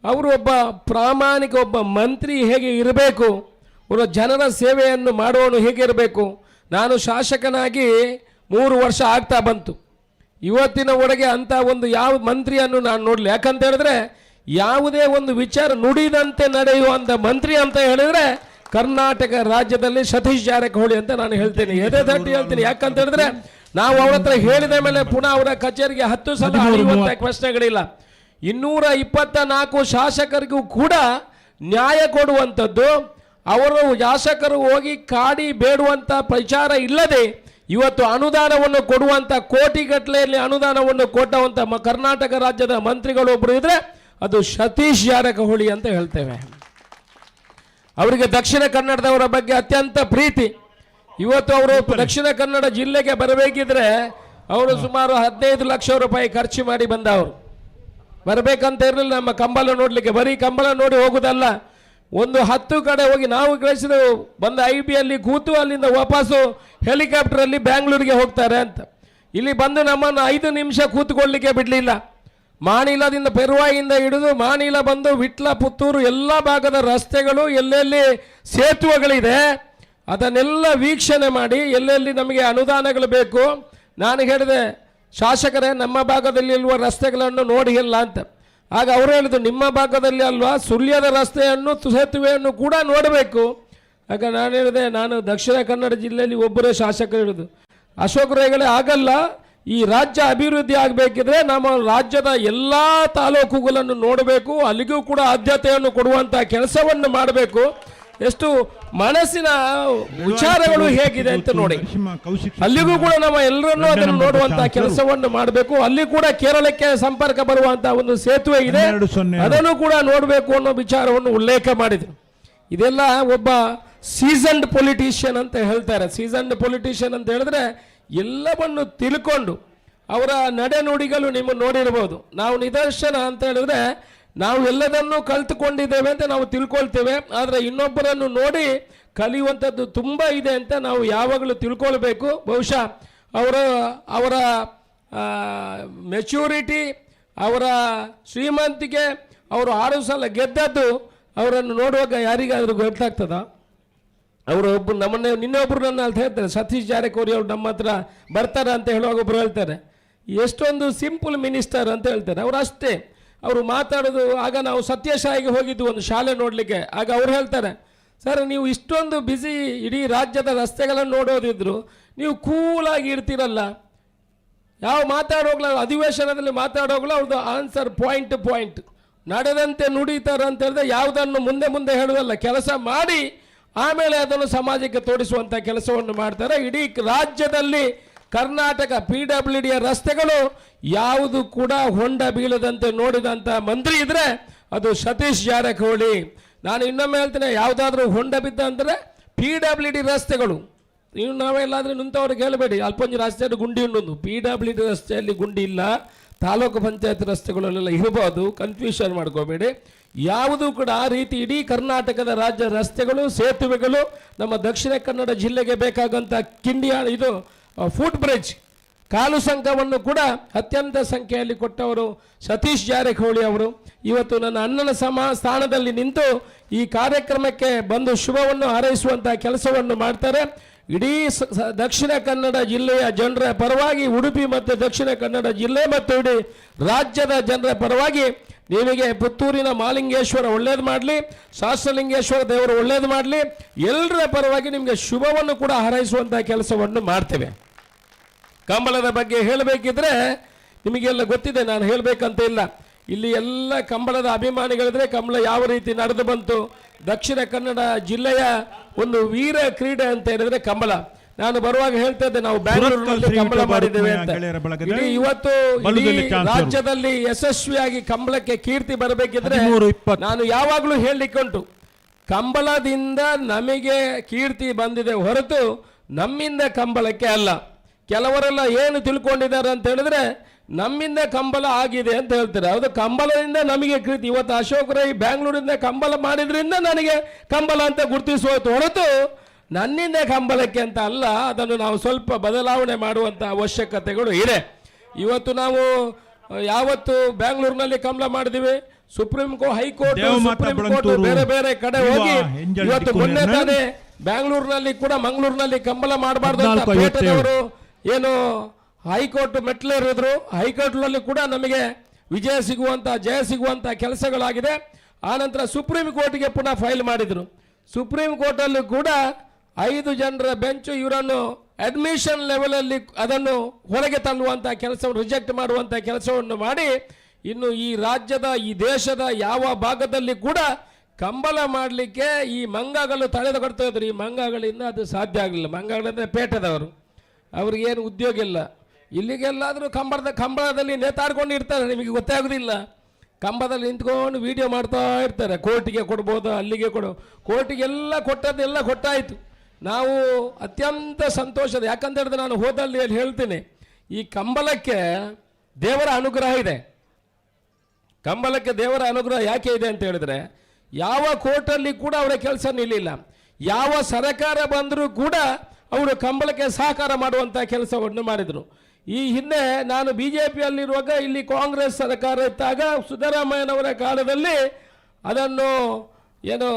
ಅವರು ಒಬ್ಬ ಪ್ರಾಮಾಣಿಕ ಒಬ್ಬ ಮಂತ್ರಿ ಹೇಗೆ ಇರಬೇಕು, ಅವರ ಜನರ ಸೇವೆಯನ್ನು ಮಾಡುವವನು ಹೇಗಿರಬೇಕು. ನಾನು ಶಾಸಕನಾಗಿ 3 ವರ್ಷ ಆಗ್ತಾ ಬಂತು. ಇವತ್ತಿನವರೆಗೆ ಅಂಥ ಒಂದು ಯಾವ ಮಂತ್ರಿಯನ್ನು ನಾನು ನೋಡಲಿ. ಯಾಕಂತ ಹೇಳಿದ್ರೆ ಯಾವುದೇ ಒಂದು ವಿಚಾರ ನುಡಿದಂತೆ ನಡೆಯುವಂಥ ಮಂತ್ರಿ ಅಂತ ಹೇಳಿದ್ರೆ ಕರ್ನಾಟಕ ರಾಜ್ಯದಲ್ಲಿ ಸತೀಶ್ ಜಾರಕಿಹೊಳಿ ಅಂತ ನಾನು ಹೇಳ್ತೇನೆ, ಎದೆ ತಟ್ಟಿ ಹೇಳ್ತೀನಿ. ಯಾಕಂತ ಹೇಳಿದ್ರೆ ನಾವು ಅವ್ರ ಹತ್ರ ಹೇಳಿದ ಮೇಲೆ ಪುನಃ ಅವರ ಕಚೇರಿಗೆ 10 ಸಲ ಅಳೆಯುವಂಥ ಪ್ರಶ್ನೆಗಳಿಲ್ಲ. 224 ಶಾಸಕರಿಗೂ ಕೂಡ ನ್ಯಾಯ ಕೊಡುವಂಥದ್ದು, ಅವರು ಶಾಸಕರು ಹೋಗಿ ಕಾಡಿ ಬೇಡುವಂಥ ಪ್ರಚಾರ ಇಲ್ಲದೆ ಇವತ್ತು ಅನುದಾನವನ್ನು ಕೊಡುವಂಥ ಕೋಟಿಗಟ್ಟಲೆಯಲ್ಲಿ ಅನುದಾನವನ್ನು ಕೊಟ್ಟವಂಥ ಕರ್ನಾಟಕ ರಾಜ್ಯದ ಮಂತ್ರಿಗಳು ಒಬ್ಬರು ಇದ್ರೆ ಅದು ಸತೀಶ್ ಜಾರಕಿಹೊಳಿ ಅಂತ ಹೇಳ್ತೇವೆ. ಅವರಿಗೆ ದಕ್ಷಿಣ ಕನ್ನಡದವರ ಬಗ್ಗೆ ಅತ್ಯಂತ ಪ್ರೀತಿ. ಇವತ್ತು ಅವರು ದಕ್ಷಿಣ ಕನ್ನಡ ಜಿಲ್ಲೆಗೆ ಬರಬೇಕಿದ್ರೆ ಅವರು ಸುಮಾರು 15 ಲಕ್ಷ ರೂಪಾಯಿ ಖರ್ಚು ಮಾಡಿ ಬಂದವರು. ಬರಬೇಕಂತ ಇರಲಿಲ್ಲ ನಮ್ಮ ಕಂಬಳ ನೋಡಲಿಕ್ಕೆ, ಬರೀ ಕಂಬಳ ನೋಡಿ ಹೋಗುದಲ್ಲ, ಒಂದು 10 ಕಡೆ ಹೋಗಿ ನಾವು ಕಳಿಸಿದೆವು. ಬಂದ IBಯಲ್ಲಿ ಕೂತು ಅಲ್ಲಿಂದ ವಾಪಸ್ಸು ಹೆಲಿಕಾಪ್ಟರಲ್ಲಿ ಬ್ಯಾಂಗ್ಳೂರಿಗೆ ಹೋಗ್ತಾರೆ ಅಂತ. ಇಲ್ಲಿ ಬಂದು ನಮ್ಮನ್ನು 5 ನಿಮಿಷ ಕೂತ್ಕೊಳ್ಳಿಕ್ಕೆ ಬಿಡಲಿಲ್ಲ. ಮಾಣಿಲದಿಂದ ಪೆರುವಾಯಿಂದ ಹಿಡಿದು ಮಾಣಿಲ ಬಂದು ವಿಟ್ಲ ಪುತ್ತೂರು ಎಲ್ಲ ಭಾಗದ ರಸ್ತೆಗಳು ಎಲ್ಲೆಲ್ಲಿ ಸೇತುವೆಗಳಿದೆ ಅದನ್ನೆಲ್ಲ ವೀಕ್ಷಣೆ ಮಾಡಿ ಎಲ್ಲೆಲ್ಲಿ ನಮಗೆ ಅನುದಾನಗಳು ಬೇಕು. ನಾನು ಹೇಳಿದೆ, ಶಾಸಕರೇ ನಮ್ಮ ಭಾಗದಲ್ಲಿ ಇರುವ ರಸ್ತೆಗಳನ್ನು ನೋಡಿ ಇಲ್ಲ ಅಂತ. ಆಗ ಅವರು ಹೇಳಿದ್ರು, ನಿಮ್ಮ ಭಾಗದಲ್ಲಿ ಅಲ್ವಾ, ಸುಳ್ಯದ ರಸ್ತೆಯನ್ನು ಸೇತುವೆಯನ್ನು ಕೂಡ ನೋಡಬೇಕು. ಆಗ ನಾನು ಹೇಳಿದೆ, ನಾನು ದಕ್ಷಿಣ ಕನ್ನಡ ಜಿಲ್ಲೆಯಲ್ಲಿ ಒಬ್ಬರೇ ಶಾಸಕರು ಹಿಡಿದು ಅಶೋಕ್ ರೈಗಳೇ ಆಗಲ್ಲ, ಈ ರಾಜ್ಯ ಅಭಿವೃದ್ಧಿ ಆಗಬೇಕಿದ್ರೆ ನಮ್ಮ ರಾಜ್ಯದ ಎಲ್ಲ ತಾಲೂಕುಗಳನ್ನು ನೋಡಬೇಕು, ಅಲ್ಲಿಗೂ ಕೂಡ ಆದ್ಯತೆಯನ್ನು ಕೊಡುವಂಥ ಕೆಲಸವನ್ನು ಮಾಡಬೇಕು. ಎಷ್ಟು ಮನಸ್ಸಿನ ವಿಚಾರಗಳು ಹೇಗಿದೆ ಅಂತ ನೋಡಿ, ಅಲ್ಲಿಗೂ ಕೂಡ ನಮ್ಮ ಎಲ್ಲರನ್ನೂ ಅದನ್ನು ನೋಡುವಂತ ಕೆಲಸವನ್ನು ಮಾಡಬೇಕು. ಅಲ್ಲಿ ಕೂಡ ಕೇರಳಕ್ಕೆ ಸಂಪರ್ಕ ಬರುವಂತ ಒಂದು ಸೇತುವೆ ಇದೆ, ಅದನ್ನು ಕೂಡ ನೋಡಬೇಕು ಅನ್ನೋ ವಿಚಾರವನ್ನು ಉಲ್ಲೇಖ ಮಾಡಿದ್ರು. ಇದೆಲ್ಲ ಒಬ್ಬ ಸೀಸನ್ಡ್ ಪೊಲಿಟಿಷಿಯನ್ ಅಂತ ಹೇಳ್ತಾರೆ. ಸೀಸನ್ಡ್ ಪೊಲಿಟಿಷಿಯನ್ ಅಂತ ಹೇಳಿದ್ರೆ ಎಲ್ಲವನ್ನು ತಿಳ್ಕೊಂಡು ಅವರ ನಡೆನುಡಿಗಳು ನೀವು ನೋಡಿರ್ಬೋದು. ನಾವು ನಿದರ್ಶನ ಅಂತ ಹೇಳಿದ್ರೆ ನಾವು ಎಲ್ಲದನ್ನು ಕಲ್ತುಕೊಂಡಿದ್ದೇವೆ ಅಂತ ನಾವು ತಿಳ್ಕೊಳ್ತೇವೆ, ಆದರೆ ಇನ್ನೊಬ್ಬರನ್ನು ನೋಡಿ ಕಲಿಯುವಂಥದ್ದು ತುಂಬ ಇದೆ ಅಂತ ನಾವು ಯಾವಾಗಲೂ ತಿಳ್ಕೊಳ್ಬೇಕು. ಬಹುಶಃ ಅವರ ಮೆಚ್ಯೂರಿಟಿ, ಅವರ ಶ್ರೀಮಂತಿಕೆ, ಅವರು 6 ಸಲ ಗೆದ್ದದ್ದು ಅವರನ್ನು ನೋಡುವಾಗ ಯಾರಿಗಾದರೂ ಗೊತ್ತಾಗ್ತದ? ಅವರು ಒಬ್ಬರು ನಮ್ಮನ್ನೇ ನಿನ್ನೊಬ್ಬರು ನನ್ನ ಅಂತ ಹೇಳ್ತಾರೆ, ಸತೀಶ್ ಜಾರಕಿಹೊಳಿ ಅವರು ನಮ್ಮ ಹತ್ರ ಬರ್ತಾರೆ ಅಂತ ಹೇಳುವಾಗ ಒಬ್ಬರು ಹೇಳ್ತಾರೆ, ಎಷ್ಟೊಂದು ಸಿಂಪಲ್ ಮಿನಿಸ್ಟರ್ ಅಂತ ಹೇಳ್ತಾರೆ. ಅವರು ಅಷ್ಟೇ, ಅವರು ಮಾತಾಡೋದು. ಆಗ ನಾವು ಸತ್ಯಸಾಯಿಗೆ ಹೋಗಿದ್ದು ಒಂದು ಶಾಲೆ ನೋಡಲಿಕ್ಕೆ. ಆಗ ಅವ್ರು ಹೇಳ್ತಾರೆ, ಸರ್ ನೀವು ಇಷ್ಟೊಂದು ಬ್ಯುಸಿ, ಇಡೀ ರಾಜ್ಯದ ರಸ್ತೆಗಳನ್ನು ನೋಡೋದಿದ್ರು ನೀವು ಕೂಲಾಗಿ ಇರ್ತೀರಲ್ಲ, ಯಾವ ಮಾತಾಡೋಗ್ಲ ಅಧಿವೇಶನದಲ್ಲಿ ಮಾತಾಡೋಗ್ಲ ಅವ್ರದ್ದು ಆನ್ಸರ್ ಪಾಯಿಂಟ್ ನಡೆದಂತೆ ನುಡಿತಾರೆ ಅಂತ ಹೇಳಿದ್ರೆ ಯಾವುದನ್ನು ಮುಂದೆ ಹೇಳುವುದಲ್ಲ, ಕೆಲಸ ಮಾಡಿ ಆಮೇಲೆ ಅದನ್ನು ಸಮಾಜಕ್ಕೆ ತೋರಿಸುವಂಥ ಕೆಲಸವನ್ನು ಮಾಡ್ತಾರೆ. ಇಡೀ ರಾಜ್ಯದಲ್ಲಿ ಕರ್ನಾಟಕ PWDಯ ರಸ್ತೆಗಳು ಯಾವುದು ಕೂಡ ಹೊಂಡ ಬೀಳದಂತೆ ನೋಡಿದಂಥ ಮಂತ್ರಿ ಇದ್ರೆ ಅದು ಸತೀಶ್ ಜಾರಕಿಹೊಳಿ. ನಾನು ಇನ್ನೊಮ್ಮೆ ಹೇಳ್ತೇನೆ, ಯಾವುದಾದ್ರೂ ಹೊಂಡ ಬಿದ್ದ ಅಂದರೆ PWD ರಸ್ತೆಗಳು. ನೀವು ನಾವೆಲ್ಲಾದರೂ ನಿಂತವ್ರಿಗೆ ಹೇಳಬೇಡಿ ಅಲ್ಪಂಜಿ ರಸ್ತೆಯಲ್ಲಿ ಗುಂಡಿ ಉಂಟು, PWD ರಸ್ತೆಯಲ್ಲಿ ಗುಂಡಿ ಇಲ್ಲ, ತಾಲೂಕು ಪಂಚಾಯತ್ ರಸ್ತೆಗಳಲ್ಲೆಲ್ಲ ಇರ್ಬೋದು, ಕನ್ಫ್ಯೂಷನ್ ಮಾಡ್ಕೋಬೇಡಿ. ಯಾವುದು ಕೂಡ ಆ ರೀತಿ ಇಡೀ ಕರ್ನಾಟಕದ ರಾಜ್ಯ ರಸ್ತೆಗಳು, ಸೇತುವೆಗಳು, ನಮ್ಮ ದಕ್ಷಿಣ ಕನ್ನಡ ಜಿಲ್ಲೆಗೆ ಬೇಕಾದಂಥ ಇದು ಫುಟ್ ಬ್ರಿಡ್ಜ್, ಕಾಲು ಸಂಘವನ್ನು ಕೂಡ ಅತ್ಯಂತ ಸಂಖ್ಯೆಯಲ್ಲಿ ಕೊಟ್ಟವರು ಸತೀಶ್ ಜಾರಕಿಹೊಳಿ ಅವರು. ಇವತ್ತು ನನ್ನ ಅಣ್ಣನ ಸ್ಥಾನದಲ್ಲಿ ನಿಂತು ಈ ಕಾರ್ಯಕ್ರಮಕ್ಕೆ ಬಂದು ಶುಭವನ್ನು ಹಾರೈಸುವಂಥ ಕೆಲಸವನ್ನು ಮಾಡ್ತಾರೆ. ಇಡೀ ದಕ್ಷಿಣ ಕನ್ನಡ ಜಿಲ್ಲೆಯ ಜನರ ಪರವಾಗಿ, ಉಡುಪಿ ಮತ್ತು ದಕ್ಷಿಣ ಕನ್ನಡ ಜಿಲ್ಲೆ ಮತ್ತು ಇಡೀ ರಾಜ್ಯದ ಜನರ ಪರವಾಗಿ ನಿಮಗೆ ಪುತ್ತೂರಿನ ಮಾಲಿಂಗೇಶ್ವರ ಒಳ್ಳೇದು ಮಾಡಲಿ, ಶಾಸ್ತ್ರಲಿಂಗೇಶ್ವರ ದೇವರು ಒಳ್ಳೇದು ಮಾಡಲಿ, ಎಲ್ಲರ ಪರವಾಗಿ ನಿಮಗೆ ಶುಭವನ್ನು ಕೂಡ ಹಾರೈಸುವಂಥ ಕೆಲಸವನ್ನು ಮಾಡ್ತೇವೆ. ಕಂಬಳದ ಬಗ್ಗೆ ಹೇಳಬೇಕಿದ್ರೆ ನಿಮಗೆಲ್ಲ ಗೊತ್ತಿದೆ, ನಾನು ಹೇಳಬೇಕಂತ ಇಲ್ಲ. ಇಲ್ಲಿ ಎಲ್ಲ ಕಂಬಳದ ಅಭಿಮಾನಿಗಳಿದ್ರೆ ಕಂಬಳ ಯಾವ ರೀತಿ ನಡೆದು ಬಂತು. ದಕ್ಷಿಣ ಕನ್ನಡ ಜಿಲ್ಲೆಯ ಒಂದು ವೀರ ಕ್ರೀಡೆ ಅಂತ ಹೇಳಿದ್ರೆ ಕಂಬಳ. ನಾನು ಬರುವಾಗ ಹೇಳ್ತಾ ಇದ್ದೆ, ನಾವು ಬ್ಯಾಂಗ್ಳೂರಿನಲ್ಲಿ ಕಂಬಳ ಮಾಡಿದ್ದೇವೆ ಅಂತ. ಇವತ್ತು ರಾಜ್ಯದಲ್ಲಿ ಯಶಸ್ವಿಯಾಗಿ ಕಂಬಳಕ್ಕೆ ಕೀರ್ತಿ ಬರಬೇಕಿದ್ರೆ ನಾನು ಯಾವಾಗಲೂ ಹೇಳಲಿಕ್ಕುಂಟು, ಕಂಬಳದಿಂದ ನಮಗೆ ಕೀರ್ತಿ ಬಂದಿದೆ ಹೊರತು ನಮ್ಮಿಂದ ಕಂಬಳಕ್ಕೆ ಅಲ್ಲ. ಕೆಲವರೆಲ್ಲ ಏನು ತಿಳ್ಕೊಂಡಿದ್ದಾರೆ ಅಂತ ಹೇಳಿದ್ರೆ ನಮ್ಮಿಂದ ಕಂಬಳ ಆಗಿದೆ ಅಂತ ಹೇಳ್ತಾರೆ. ಹೌದು, ಕಂಬಳದಿಂದ ನಮಗೆ ಕೀರ್ತಿ. ಇವತ್ತು ಅಶೋಕ್ ರೈ ಬ್ಯಾಂಗ್ಳೂರಿಂದ ಕಂಬಳ ಮಾಡಿದ್ರಿಂದ ನನಗೆ ಕಂಬಳ ಅಂತ ಗುರುತಿಸೋಯ್ತು ಹೊರತು ನನ್ನಿಂದ ಕಂಬಳಕ್ಕೆ ಅಂತ ಅಲ್ಲ. ಅದನ್ನು ನಾವು ಸ್ವಲ್ಪ ಬದಲಾವಣೆ ಮಾಡುವಂಥ ಅವಶ್ಯಕತೆಗಳು ಇದೆ. ಇವತ್ತು ನಾವು ಯಾವತ್ತು ಬ್ಯಾಂಗ್ಳೂರಿನಲ್ಲಿ ಕಂಬಳ ಮಾಡಿದಿವಿ, ಹೈಕೋರ್ಟ್, ಸುಪ್ರೀಂ ಕೋರ್ಟ್ ಬೇರೆ ಬೇರೆ ಕಡೆ ಹೋಗಿ ಇವತ್ತು ಮೊನ್ನೆ ತಾನೇ ಬ್ಯಾಂಗ್ಳೂರಿನಲ್ಲಿ ಕೂಡ ಮಂಗಳೂರಿನಲ್ಲಿ ಕಂಬಳ ಮಾಡಬಾರ್ದು ಅಂತ ಪೇಟೆದವರು ಏನು ಹೈಕೋರ್ಟ್ ಮೆಟ್ಲೇರಿದ್ರು. ಹೈಕೋರ್ಟ್ನಲ್ಲಿ ಕೂಡ ನಮಗೆ ಜಯ ಸಿಗುವಂಥ ಕೆಲಸಗಳಾಗಿದೆ. ಆನಂತರ ಸುಪ್ರೀಂ ಕೋರ್ಟ್ಗೆ ಪುನಃ ಫೈಲ್ ಮಾಡಿದರು. ಸುಪ್ರೀಂ ಕೋರ್ಟಲ್ಲೂ ಕೂಡ 5 ಜನರ ಬೆಂಚು ಇವರನ್ನು ಅಡ್ಮಿಷನ್ ಲೆವೆಲಲ್ಲಿ ಅದನ್ನು ಹೊರಗೆ ತಳ್ಳುವಂಥ ಕೆಲಸವನ್ನು ರಿಜೆಕ್ಟ್ ಮಾಡುವಂಥ ಕೆಲಸವನ್ನು ಮಾಡಿ, ಇನ್ನು ಈ ರಾಜ್ಯದ ಈ ದೇಶದ ಯಾವ ಭಾಗದಲ್ಲಿ ಕೂಡ ಕಂಬಳ ಮಾಡಲಿಕ್ಕೆ ಈ ಮಂಗಗಳು ತಡೆದುಕೊಡ್ತಾ ಇದ್ರು. ಈ ಮಂಗಗಳಿಂದ ಅದು ಸಾಧ್ಯ ಆಗಲಿಲ್ಲ. ಮಂಗಗಳಂದರೆ ಪೇಟೆದವರು, ಅವ್ರಿಗೇನು ಉದ್ಯೋಗ ಇಲ್ಲ. ಇಲ್ಲಿಗೆಲ್ಲಾದರೂ ಕಂಬಳದಲ್ಲಿ ನೇತಾಡ್ಕೊಂಡು ಇರ್ತಾರೆ, ನಿಮಗೆ ಗೊತ್ತಾಗೋದಿಲ್ಲ. ಕಂಬದಲ್ಲಿ ನಿಂತ್ಕೊಂಡು ವಿಡಿಯೋ ಮಾಡ್ತಾ ಇರ್ತಾರೆ. ಕೋರ್ಟಿಗೆ ಕೊಡ್ಬೋದು, ಅಲ್ಲಿಗೆ ಕೋರ್ಟಿಗೆಲ್ಲ ಕೊಟ್ಟಾಯಿತು. ನಾವು ಅತ್ಯಂತ ಸಂತೋಷದ, ಯಾಕಂತ ಹೇಳಿದ್ರೆ ನಾನು ಹೋದಲ್ಲಿ ಹೇಳ್ತೇನೆ, ಈ ಕಂಬಳಕ್ಕೆ ದೇವರ ಅನುಗ್ರಹ ಇದೆ. ಕಂಬಳಕ್ಕೆ ದೇವರ ಅನುಗ್ರಹ ಯಾಕೆ ಇದೆ ಅಂತ ಹೇಳಿದ್ರೆ, ಯಾವ ಕೋರ್ಟಲ್ಲಿ ಕೂಡ ಅವರ ಕೆಲಸ ನಿಲ್ಲಿಲ್ಲ. ಯಾವ ಸರ್ಕಾರ ಬಂದರೂ ಕೂಡ ಅವರು ಕಂಬಳಕ್ಕೆ ಸಹಕಾರ ಮಾಡುವಂಥ ಕೆಲಸವನ್ನು ಮಾಡಿದರು. ಈ ಹಿಂದೆ ನಾನು BJPಯಲ್ಲಿರುವಾಗ ಇಲ್ಲಿ ಕಾಂಗ್ರೆಸ್ ಸರ್ಕಾರ ಇದ್ದಾಗ ಸಿದ್ದರಾಮಯ್ಯನವರ ಕಾಲದಲ್ಲಿ ಅದನ್ನು ಏನು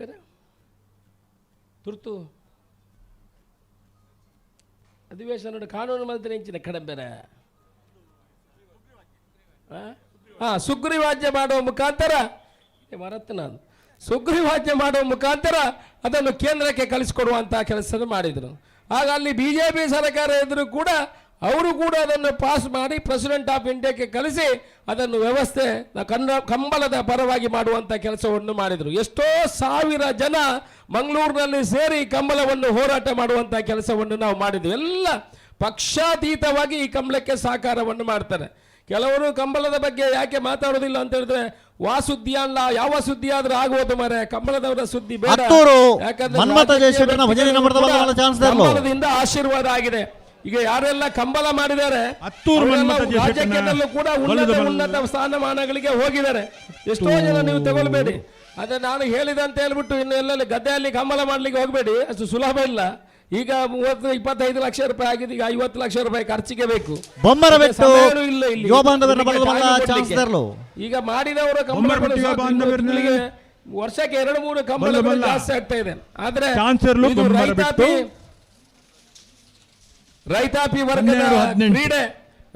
ಬೇರೆ ತುರ್ತು ಅಧಿವೇಶನ ಕಾನೂನು ಮಂತ್ರಿ ಹೆಂಚಿನ ಕಡೆ ಬೇರೆ ಸುಗ್ರೀವಾಜ್ಞೆ ಮಾಡುವ ಮುಖಾಂತರ ನಾನು ಸುಗ್ರೀವಾಜ್ಞೆ ಮಾಡುವ ಮುಖಾಂತರ ಅದನ್ನು ಕೇಂದ್ರಕ್ಕೆ ಕಳಿಸಿಕೊಡುವಂತಹ ಕೆಲಸ ಮಾಡಿದರು. ಆಗ ಅಲ್ಲಿ BJP ಸರ್ಕಾರ ಇದ್ದರೂ ಕೂಡ ಅವರು ಕೂಡ ಅದನ್ನು ಪಾಸ್ ಮಾಡಿ ಪ್ರೆಸಿಡೆಂಟ್ ಆಫ್ ಇಂಡಿಯಾಕ್ಕೆ ಕಳಿಸಿ ಅದನ್ನು ವ್ಯವಸ್ಥೆ ಕಂಬಳದ ಪರವಾಗಿ ಮಾಡುವಂಥ ಕೆಲಸವನ್ನು ಮಾಡಿದರು. ಎಷ್ಟೋ ಸಾವಿರ ಜನ ಮಂಗಳೂರಿನಲ್ಲಿ ಸೇರಿ ಕಂಬಳವನ್ನು ಹೋರಾಟ ಮಾಡುವಂಥ ಕೆಲಸವನ್ನು ನಾವು ಮಾಡಿದ್ವಿ. ಎಲ್ಲ ಪಕ್ಷಾತೀತವಾಗಿ ಈ ಕಂಬಳಕ್ಕೆ ಸಹಕಾರವನ್ನು ಮಾಡ್ತಾರೆ. ಕೆಲವರು ಕಂಬಳದ ಬಗ್ಗೆ ಯಾಕೆ ಮಾತಾಡೋದಿಲ್ಲ ಅಂತ ಹೇಳಿದ್ರೆ, ಸುದ್ದಿ ಅಲ್ಲ, ಯಾವ ಸುದ್ದಿ ಆದ್ರೂ ಆಗುವುದು ಮರೆ, ಕಂಬಳದವರ ಸುದ್ದಿ ಬೇಡ. ಕಂಬಳದಿಂದ ಆಶೀರ್ವಾದ ಆಗಿದೆ. ಈಗ ಯಾರೆಲ್ಲ ಕಂಬಳ ಮಾಡಿದ್ದಾರೆ ರಾಜಕೀಯದಲ್ಲೂ ಕೂಡ ಉನ್ನತ ಸ್ಥಾನಮಾನಗಳಿಗೆ ಹೋಗಿದ್ದಾರೆ. ಎಷ್ಟೋ ಜನ ನೀವು ತಗೊಳ್ಬೇಡಿ, ಅದೇ ನಾನು ಹೇಳಿದಂತ ಹೇಳ್ಬಿಟ್ಟು ಇನ್ನು ಎಲ್ಲೆಲ್ಲಿ ಗದ್ದೆಯಲ್ಲಿ ಕಂಬಳ ಮಾಡ್ಲಿಕ್ಕೆ ಹೋಗಬೇಡಿ, ಅಷ್ಟು ಸುಲಭ ಇಲ್ಲ. ಈಗ 30-25 ಲಕ್ಷ ರೂಪಾಯಿ ಆಗಿದೆ, ಈಗ 50 ಲಕ್ಷ ರೂಪಾಯಿ ಖರ್ಚಿಗೆ ಬೇಕು. ಈಗ ಮಾಡಿದವರು ವರ್ಷಕ್ಕೆ 2-3 ಕಂಬಳಗಳು ಜಾಸ್ತಿ ಆಗ್ತಾ ಇದೆ. ಆದ್ರೆ ರೈತಾಪಿ ವರ್ಗದ ಕ್ರೀಡೆ,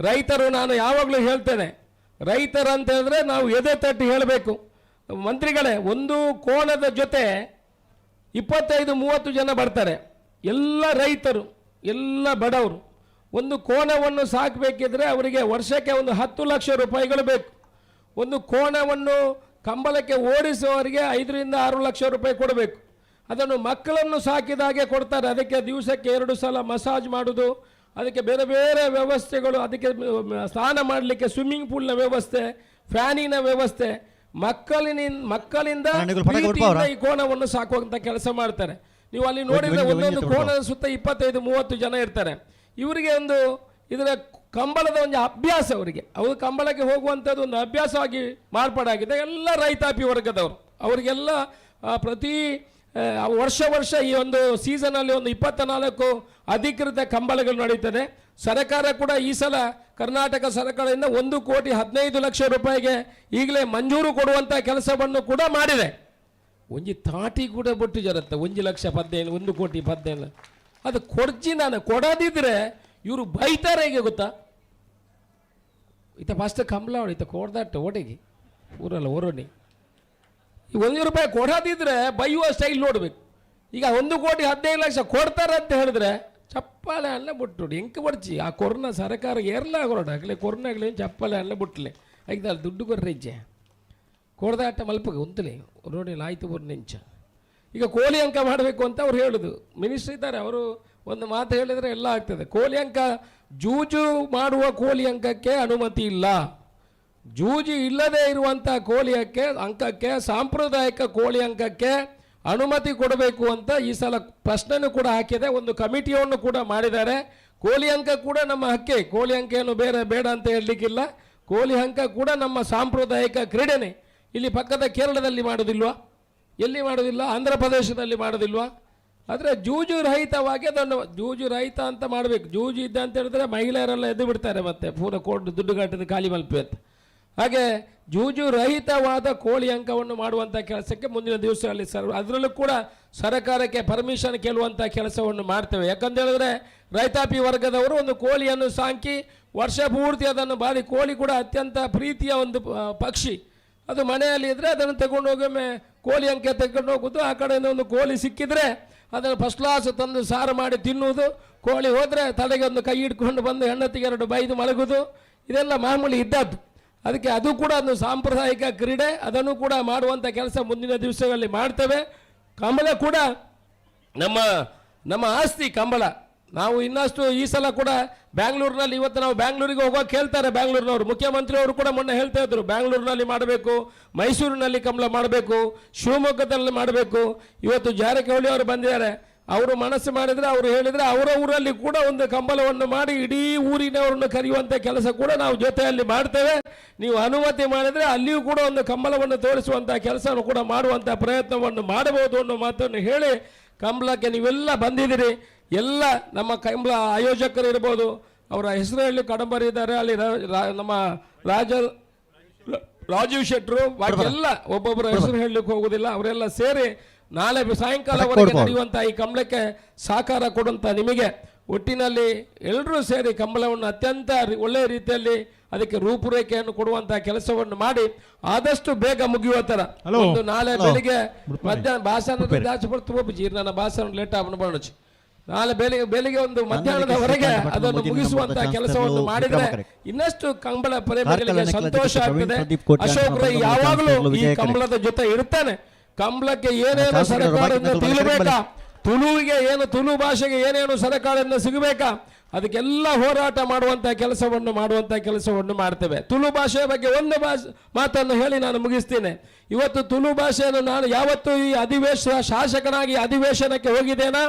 ರೈತರು, ನಾನು ಯಾವಾಗಲೂ ಹೇಳ್ತೇನೆ, ರೈತರಂತ ಹೇಳಿದ್ರೆ ನಾವು ಎದೆ ತಟ್ಟಿ ಹೇಳಬೇಕು. ಮಂತ್ರಿಗಳೇ, ಒಂದು ಕೋಣದ ಜೊತೆ 25-30 ಜನ ಬರ್ತಾರೆ, ಎಲ್ಲ ರೈತರು, ಎಲ್ಲ ಬಡವರು. ಒಂದು ಕೋಣವನ್ನು ಸಾಕಬೇಕಿದ್ರೆ ಅವರಿಗೆ ವರ್ಷಕ್ಕೆ ಒಂದು 10 ಲಕ್ಷ ರೂಪಾಯಿಗಳು ಬೇಕು. ಒಂದು ಕೋಣವನ್ನು ಕಂಬಳಕ್ಕೆ ಓಡಿಸುವವರಿಗೆ 5-6 ಲಕ್ಷ ರೂಪಾಯಿ ಕೊಡಬೇಕು. ಅದನ್ನು ಮಕ್ಕಳನ್ನು ಸಾಕಿದಾಗೆ ಕೊಡ್ತಾರೆ. ಅದಕ್ಕೆ ದಿವಸಕ್ಕೆ 2 ಸಲ ಮಸಾಜ್ ಮಾಡೋದು, ಅದಕ್ಕೆ ಬೇರೆ ಬೇರೆ ವ್ಯವಸ್ಥೆಗಳು, ಅದಕ್ಕೆ ಸ್ನಾನ ಮಾಡಲಿಕ್ಕೆ ಸ್ವಿಮ್ಮಿಂಗ್ ಪೂಲ್ನ ವ್ಯವಸ್ಥೆ, ಫ್ಯಾನಿನ ವ್ಯವಸ್ಥೆ, ಮಕ್ಕಳಿಂದ ಈ ಕೋಣವನ್ನು ಸಾಕುವಂತ ಕೆಲಸ ಮಾಡ್ತಾರೆ. ನೀವು ಅಲ್ಲಿ ನೋಡಿದ್ರೆ ಒಂದೊಂದು ಕೋಣದ ಸುತ್ತ 25-30 ಜನ ಇರ್ತಾರೆ. ಇವರಿಗೆ ಒಂದು ಇದರ ಕಂಬಳದ ಒಂದು ಅಭ್ಯಾಸ, ಅವರು ಕಂಬಳಕ್ಕೆ ಹೋಗುವಂಥದ್ದು ಒಂದು ಅಭ್ಯಾಸವಾಗಿ ಮಾರ್ಪಾಡಾಗಿದೆ. ಎಲ್ಲ ರೈತಾಪಿ ವರ್ಗದವರು, ಅವರಿಗೆಲ್ಲ ಪ್ರತಿ ವರ್ಷ ಈ ಒಂದು ಸೀಸನಲ್ಲಿ ಒಂದು 24 ಅಧಿಕೃತ ಕಂಬಳಗಳು ನಡೀತದೆ. ಸರ್ಕಾರ ಕೂಡ ಈ ಸಲ ಕರ್ನಾಟಕ ಸರ್ಕಾರದಿಂದ 1,15 ಲಕ್ಷ ರೂಪಾಯಿಗೆ ಈಗಲೇ ಮಂಜೂರು ಕೊಡುವಂಥ ಕೆಲಸವನ್ನು ಕೂಡ ಮಾಡಿದೆ. ಒಂಜಿ ತಾಟಿ ಕೂಡ ಬೊಟ್ಟು ಜರತ್ತೆ 1,15,000 1,15,000 ಅದು ಕೊಡ್ಜಿ. ನಾನು ಕೊಡದಿದ್ರೆ ಇವರು ಬೈತಾರೆ. ಹೇಗೆ ಗೊತ್ತಾ, ಈತ ಫಸ್ಟ್ ಕಂಬಳ ಈತ ಕೊಡ್ದಟ್ಟು ಒಡೆಗೆ ಊರಲ್ಲ ಓರೋಣಿ. ಈ 1 ರೂಪಾಯಿ ಕೊಡದಿದ್ರೆ ಬೈಯುವ ಸ್ಟೈಲ್ ನೋಡ್ಬೇಕು. ಈಗ 1,15,000 ಲಕ್ಷ ಕೊಡ್ತಾರೆ ಅಂತ ಹೇಳಿದ್ರೆ ಚಪ್ಪಾಳೆ ಅಲ್ಲ ಬಿಟ್ಟು ಹೆಂಗೆ ಬಡ್ಚಿ ಆ ಕೊರೋನಾ ಸರ್ಕಾರ ಏರ್ಲ ಕೊರೋಡ ಆಗಲಿ ಕೊರೋನಾಗಲಿ ಚಪ್ಪಾಳೆ ಅಲ್ಲ ಬಿಟ್ಟಲೆ ಐದಲ್ಲ ದುಡ್ಡು ಕೊರ್ರೆ ಇಜ್ಜೆ ಕೊಡ್ದಾಟ ಮಲ್ಪಗೆ ಉಂತಲಿ ನೋಡಿ ಆಯ್ತು ಬರ್ ನಿಂಚ. ಈಗ ಕೋಳಿ ಅಂಕ ಮಾಡಬೇಕು ಅಂತ ಅವ್ರು ಹೇಳುದು. ಮಿನಿಸ್ಟ್ರ್ ಇದ್ದಾರೆ, ಅವರು ಒಂದು ಮಾತು ಹೇಳಿದರೆ ಎಲ್ಲ ಆಗ್ತದೆ. ಕೋಳಿ ಅಂಕ ಜೂಜು ಮಾಡುವ ಕೋಳಿ ಅಂಕಕ್ಕೆ ಅನುಮತಿ ಇಲ್ಲ. ಜೂಜು ಇಲ್ಲದೆ ಇರುವಂಥ ಕೋಳಿ ಅಂಕಕ್ಕೆ ಸಾಂಪ್ರದಾಯಿಕ ಕೋಳಿ ಅಂಕಕ್ಕೆ ಅನುಮತಿ ಕೊಡಬೇಕು ಅಂತ ಈ ಸಲ ಪ್ರಶ್ನೆನೂ ಕೂಡ ಹಾಕಿದೆ. ಒಂದು ಕಮಿಟಿಯನ್ನು ಕೂಡ ಮಾಡಿದ್ದಾರೆ. ಕೋಳಿ ಅಂಕ ಕೂಡ ನಮ್ಮ ಹಕ್ಕೆ, ಕೋಳಿ ಅಂಕ ಏನು ಬೇರೆ ಬೇಡ ಅಂತ ಹೇಳಲಿಕ್ಕಿಲ್ಲ. ಕೋಳಿ ಅಂಕ ಕೂಡ ನಮ್ಮ ಸಾಂಪ್ರದಾಯಿಕ ಕ್ರೀಡೆನೇ. ಇಲ್ಲಿ ಪಕ್ಕದ ಕೇರಳದಲ್ಲಿ ಮಾಡೋದಿಲ್ವಾ, ಎಲ್ಲಿ ಮಾಡೋದಿಲ್ಲ, ಆಂಧ್ರ ಪ್ರದೇಶದಲ್ಲಿ ಮಾಡೋದಿಲ್ವಾ. ಆದರೆ ಜೂಜು ರಹಿತವಾಗಿ ಅದನ್ನು ಜೂಜು ರಹಿತ ಅಂತ ಮಾಡಬೇಕು. ಜೂಜು ಇದ್ದ ಅಂತ ಹೇಳಿದ್ರೆ ಮಹಿಳೆಯರೆಲ್ಲ ಎದ್ದು ಬಿಡ್ತಾರೆ, ಮತ್ತೆ ಪೂರ ಕೋರ್ಟ್ ದುಡ್ಡುಗಾಟದ ಖಾಲಿ ಮಲ್ಪೆ ಅಂತ. ಹಾಗೆ ಜೂಜು ರಹಿತವಾದ ಕೋಳಿ ಅಂಕವನ್ನು ಮಾಡುವಂಥ ಕೆಲಸಕ್ಕೆ ಮುಂದಿನ ದಿವಸಗಳಲ್ಲಿ ಅದರಲ್ಲೂ ಕೂಡ ಸರ್ಕಾರಕ್ಕೆ ಪರ್ಮಿಷನ್ ಕೇಳುವಂಥ ಕೆಲಸವನ್ನು ಮಾಡ್ತೇವೆ. ಯಾಕಂತ ಹೇಳಿದ್ರೆ ರೈತಾಪಿ ವರ್ಗದವರು ಒಂದು ಕೋಳಿಯನ್ನು ಸಾಕಿ ವರ್ಷ ಪೂರ್ತಿ ಅದನ್ನು ಬಾರಿ, ಕೋಳಿ ಕೂಡ ಅತ್ಯಂತ ಪ್ರೀತಿಯ ಒಂದು ಪಕ್ಷಿ. ಅದು ಮನೆಯಲ್ಲಿ ಇದ್ದರೆ ಅದನ್ನು ತಗೊಂಡು ಹೋಗೊಮ್ಮೆ ಕೋಳಿ ಅಂಕೆ ತಗೊಂಡು ಹೋಗೋದು. ಆ ಕಡೆಯಿಂದ ಒಂದು ಕೋಳಿ ಸಿಕ್ಕಿದರೆ ಅದನ್ನು ಫಸ್ಟ್ ಕ್ಲಾಸ್ ತಂದು ಸಾರು ಮಾಡಿ ತಿನ್ನುವುದು. ಕೋಳಿ ಹೋದರೆ ತಲೆಗೆ ಒಂದು ಕೈ ಇಟ್ಕೊಂಡು ಬಂದು ಹೆಂಡತಿಗೆ 2 ಬೈದು ಮಲಗುವುದು, ಇದೆಲ್ಲ ಮಾಮೂಲಿ ಇದ್ದದ್ದು. ಅದಕ್ಕೆ ಅದು ಕೂಡ ಒಂದು ಸಾಂಪ್ರದಾಯಿಕ ಕ್ರೀಡೆ, ಅದನ್ನು ಕೂಡ ಮಾಡುವಂಥ ಕೆಲಸ ಮುಂದಿನ ದಿವಸಗಳಲ್ಲಿ ಮಾಡ್ತೇವೆ. ಕಂಬಳ ಕೂಡ ನಮ್ಮ ಆಸ್ತಿ ಕಂಬಳ. ನಾವು ಇನ್ನಷ್ಟು ಈ ಸಲ ಕೂಡ ಬ್ಯಾಂಗ್ಳೂರಿನಲ್ಲಿ, ಇವತ್ತು ನಾವು ಬ್ಯಾಂಗ್ಳೂರಿಗೆ ಹೋಗೋಕೆ ಹೇಳ್ತಾರೆ ಬ್ಯಾಂಗ್ಳೂರಿನವರು. ಮುಖ್ಯಮಂತ್ರಿಯವರು ಕೂಡ ಮೊನ್ನೆ ಹೇಳ್ತಾ ಇದ್ರು, ಬ್ಯಾಂಗ್ಳೂರಿನಲ್ಲಿ ಮಾಡಬೇಕು, ಮೈಸೂರಿನಲ್ಲಿ ಕಂಬಳ ಮಾಡಬೇಕು, ಶಿವಮೊಗ್ಗದಲ್ಲಿ ಮಾಡಬೇಕು. ಇವತ್ತು ಜಾರಕಿಹೊಳಿ ಅವರು ಬಂದಿದ್ದಾರೆ, ಅವರು ಮನಸ್ಸು ಮಾಡಿದರೆ, ಅವರು ಹೇಳಿದರೆ ಅವರ ಊರಲ್ಲಿ ಕೂಡ ಒಂದು ಕಂಬಳವನ್ನು ಮಾಡಿ ಇಡೀ ಊರಿನವರನ್ನು ಕರೆಯುವಂಥ ಕೆಲಸ ಕೂಡ ನಾವು ಜೊತೆಯಲ್ಲಿ ಮಾಡ್ತೇವೆ. ನೀವು ಅನುಮತಿ ಮಾಡಿದರೆ ಅಲ್ಲಿಯೂ ಕೂಡ ಒಂದು ಕಂಬಳವನ್ನು ತೋರಿಸುವಂಥ ಕೆಲಸವನ್ನು ಕೂಡ ಮಾಡುವಂಥ ಪ್ರಯತ್ನವನ್ನು ಮಾಡಬಹುದು ಅನ್ನೋ ಮಾತನ್ನು ಹೇಳಿ, ಕಂಬಳಕ್ಕೆ ನೀವೆಲ್ಲ ಬಂದಿದ್ದೀರಿ. ಎಲ್ಲ ನಮ್ಮ ಕಂಬಳ ಆಯೋಜಕರು ಇರ್ಬೋದು, ಅವರ ಹೆಸರು ಹೇಳಿ ಕಡಂಬರಿದ್ದಾರೆ, ಅಲ್ಲಿ ನಮ್ಮ ರಾಜೀವ್ ಶೆಟ್ರು, ಬಾಕಿ ಎಲ್ಲ ಒಬ್ಬೊಬ್ಬರ ಹೆಸರು ಹೇಳಲಿಕ್ಕೆ ಹೋಗುದಿಲ್ಲ, ಅವರೆಲ್ಲ ಸೇರಿ ನಾಳೆ ಸಾಯಂಕಾಲವರೆಗೆ ನಡೆಯುವಂಥ ಈ ಕಂಬಳಕ್ಕೆ ಸಹಕಾರ ಕೊಡುವಂಥ ನಿಮಗೆ ಒಟ್ಟಿನಲ್ಲಿ ಎಲ್ಲರೂ ಸೇರಿ ಕಂಬಳವನ್ನು ಅತ್ಯಂತ ಒಳ್ಳೆಯ ರೀತಿಯಲ್ಲಿ ಅದಕ್ಕೆ ರೂಪುರೇಖೆಯನ್ನು ಕೊಡುವಂಥ ಕೆಲಸವನ್ನು ಮಾಡಿ ಆದಷ್ಟು ಬೇಗ ಮುಗಿಯುವ ಥರ ಒಂದು ನಾಳೆ ಬೆಳಿಗ್ಗೆ ಮಧ್ಯಾಹ್ನ ಭಾಷಣ ನನ್ನ ಭಾಷಣ ಲೇಟ್ ಆಗ್ಬೋದು, ನಾಳೆ ಬೆಳಿಗ್ಗೆ ಒಂದು ಮಧ್ಯಾಹ್ನದವರೆಗೆ ಅದನ್ನು ಮುಗಿಸುವಂತಹ ಕೆಲಸವನ್ನು ಮಾಡಿದ್ರೆ ಇನ್ನಷ್ಟು ಕಂಬಳ ಪ್ರೇಮಿಗಳಿಗೆ ಸಂತೋಷ ಆಗ್ತದೆ. ಅಶೋಕ್ ರೈ ಯಾವಾಗಲೂ ಈ ಕಂಬಳದ ಜೊತೆ ಇರ್ತಾನೆ. ಕಂಬಳಕ್ಕೆ ಏನೇನು ಸರಕಾರದಿಂದ ತಿಳಿಬೇಕಾ, ತುಳುವಿಗೆ ಏನು, ತುಳು ಭಾಷೆಗೆ ಏನೇನು ಸರಕಾರದಿಂದ ಸಿಗಬೇಕಾ, ಅದಕ್ಕೆಲ್ಲ ಹೋರಾಟ ಮಾಡುವಂಥ ಕೆಲಸವನ್ನು ಮಾಡ್ತೇವೆ. ತುಳು ಭಾಷೆಯ ಬಗ್ಗೆ ಒಂದು ಮಾತನ್ನು ಹೇಳಿ ನಾನು ಮುಗಿಸ್ತೇನೆ. ಇವತ್ತು ತುಳು ಭಾಷೆಯನ್ನು ನಾನು ಯಾವತ್ತು ಈ ಶಾಸಕನಾಗಿ ಅಧಿವೇಶನಕ್ಕೆ ಹೋಗಿದ್ದೇನಾ,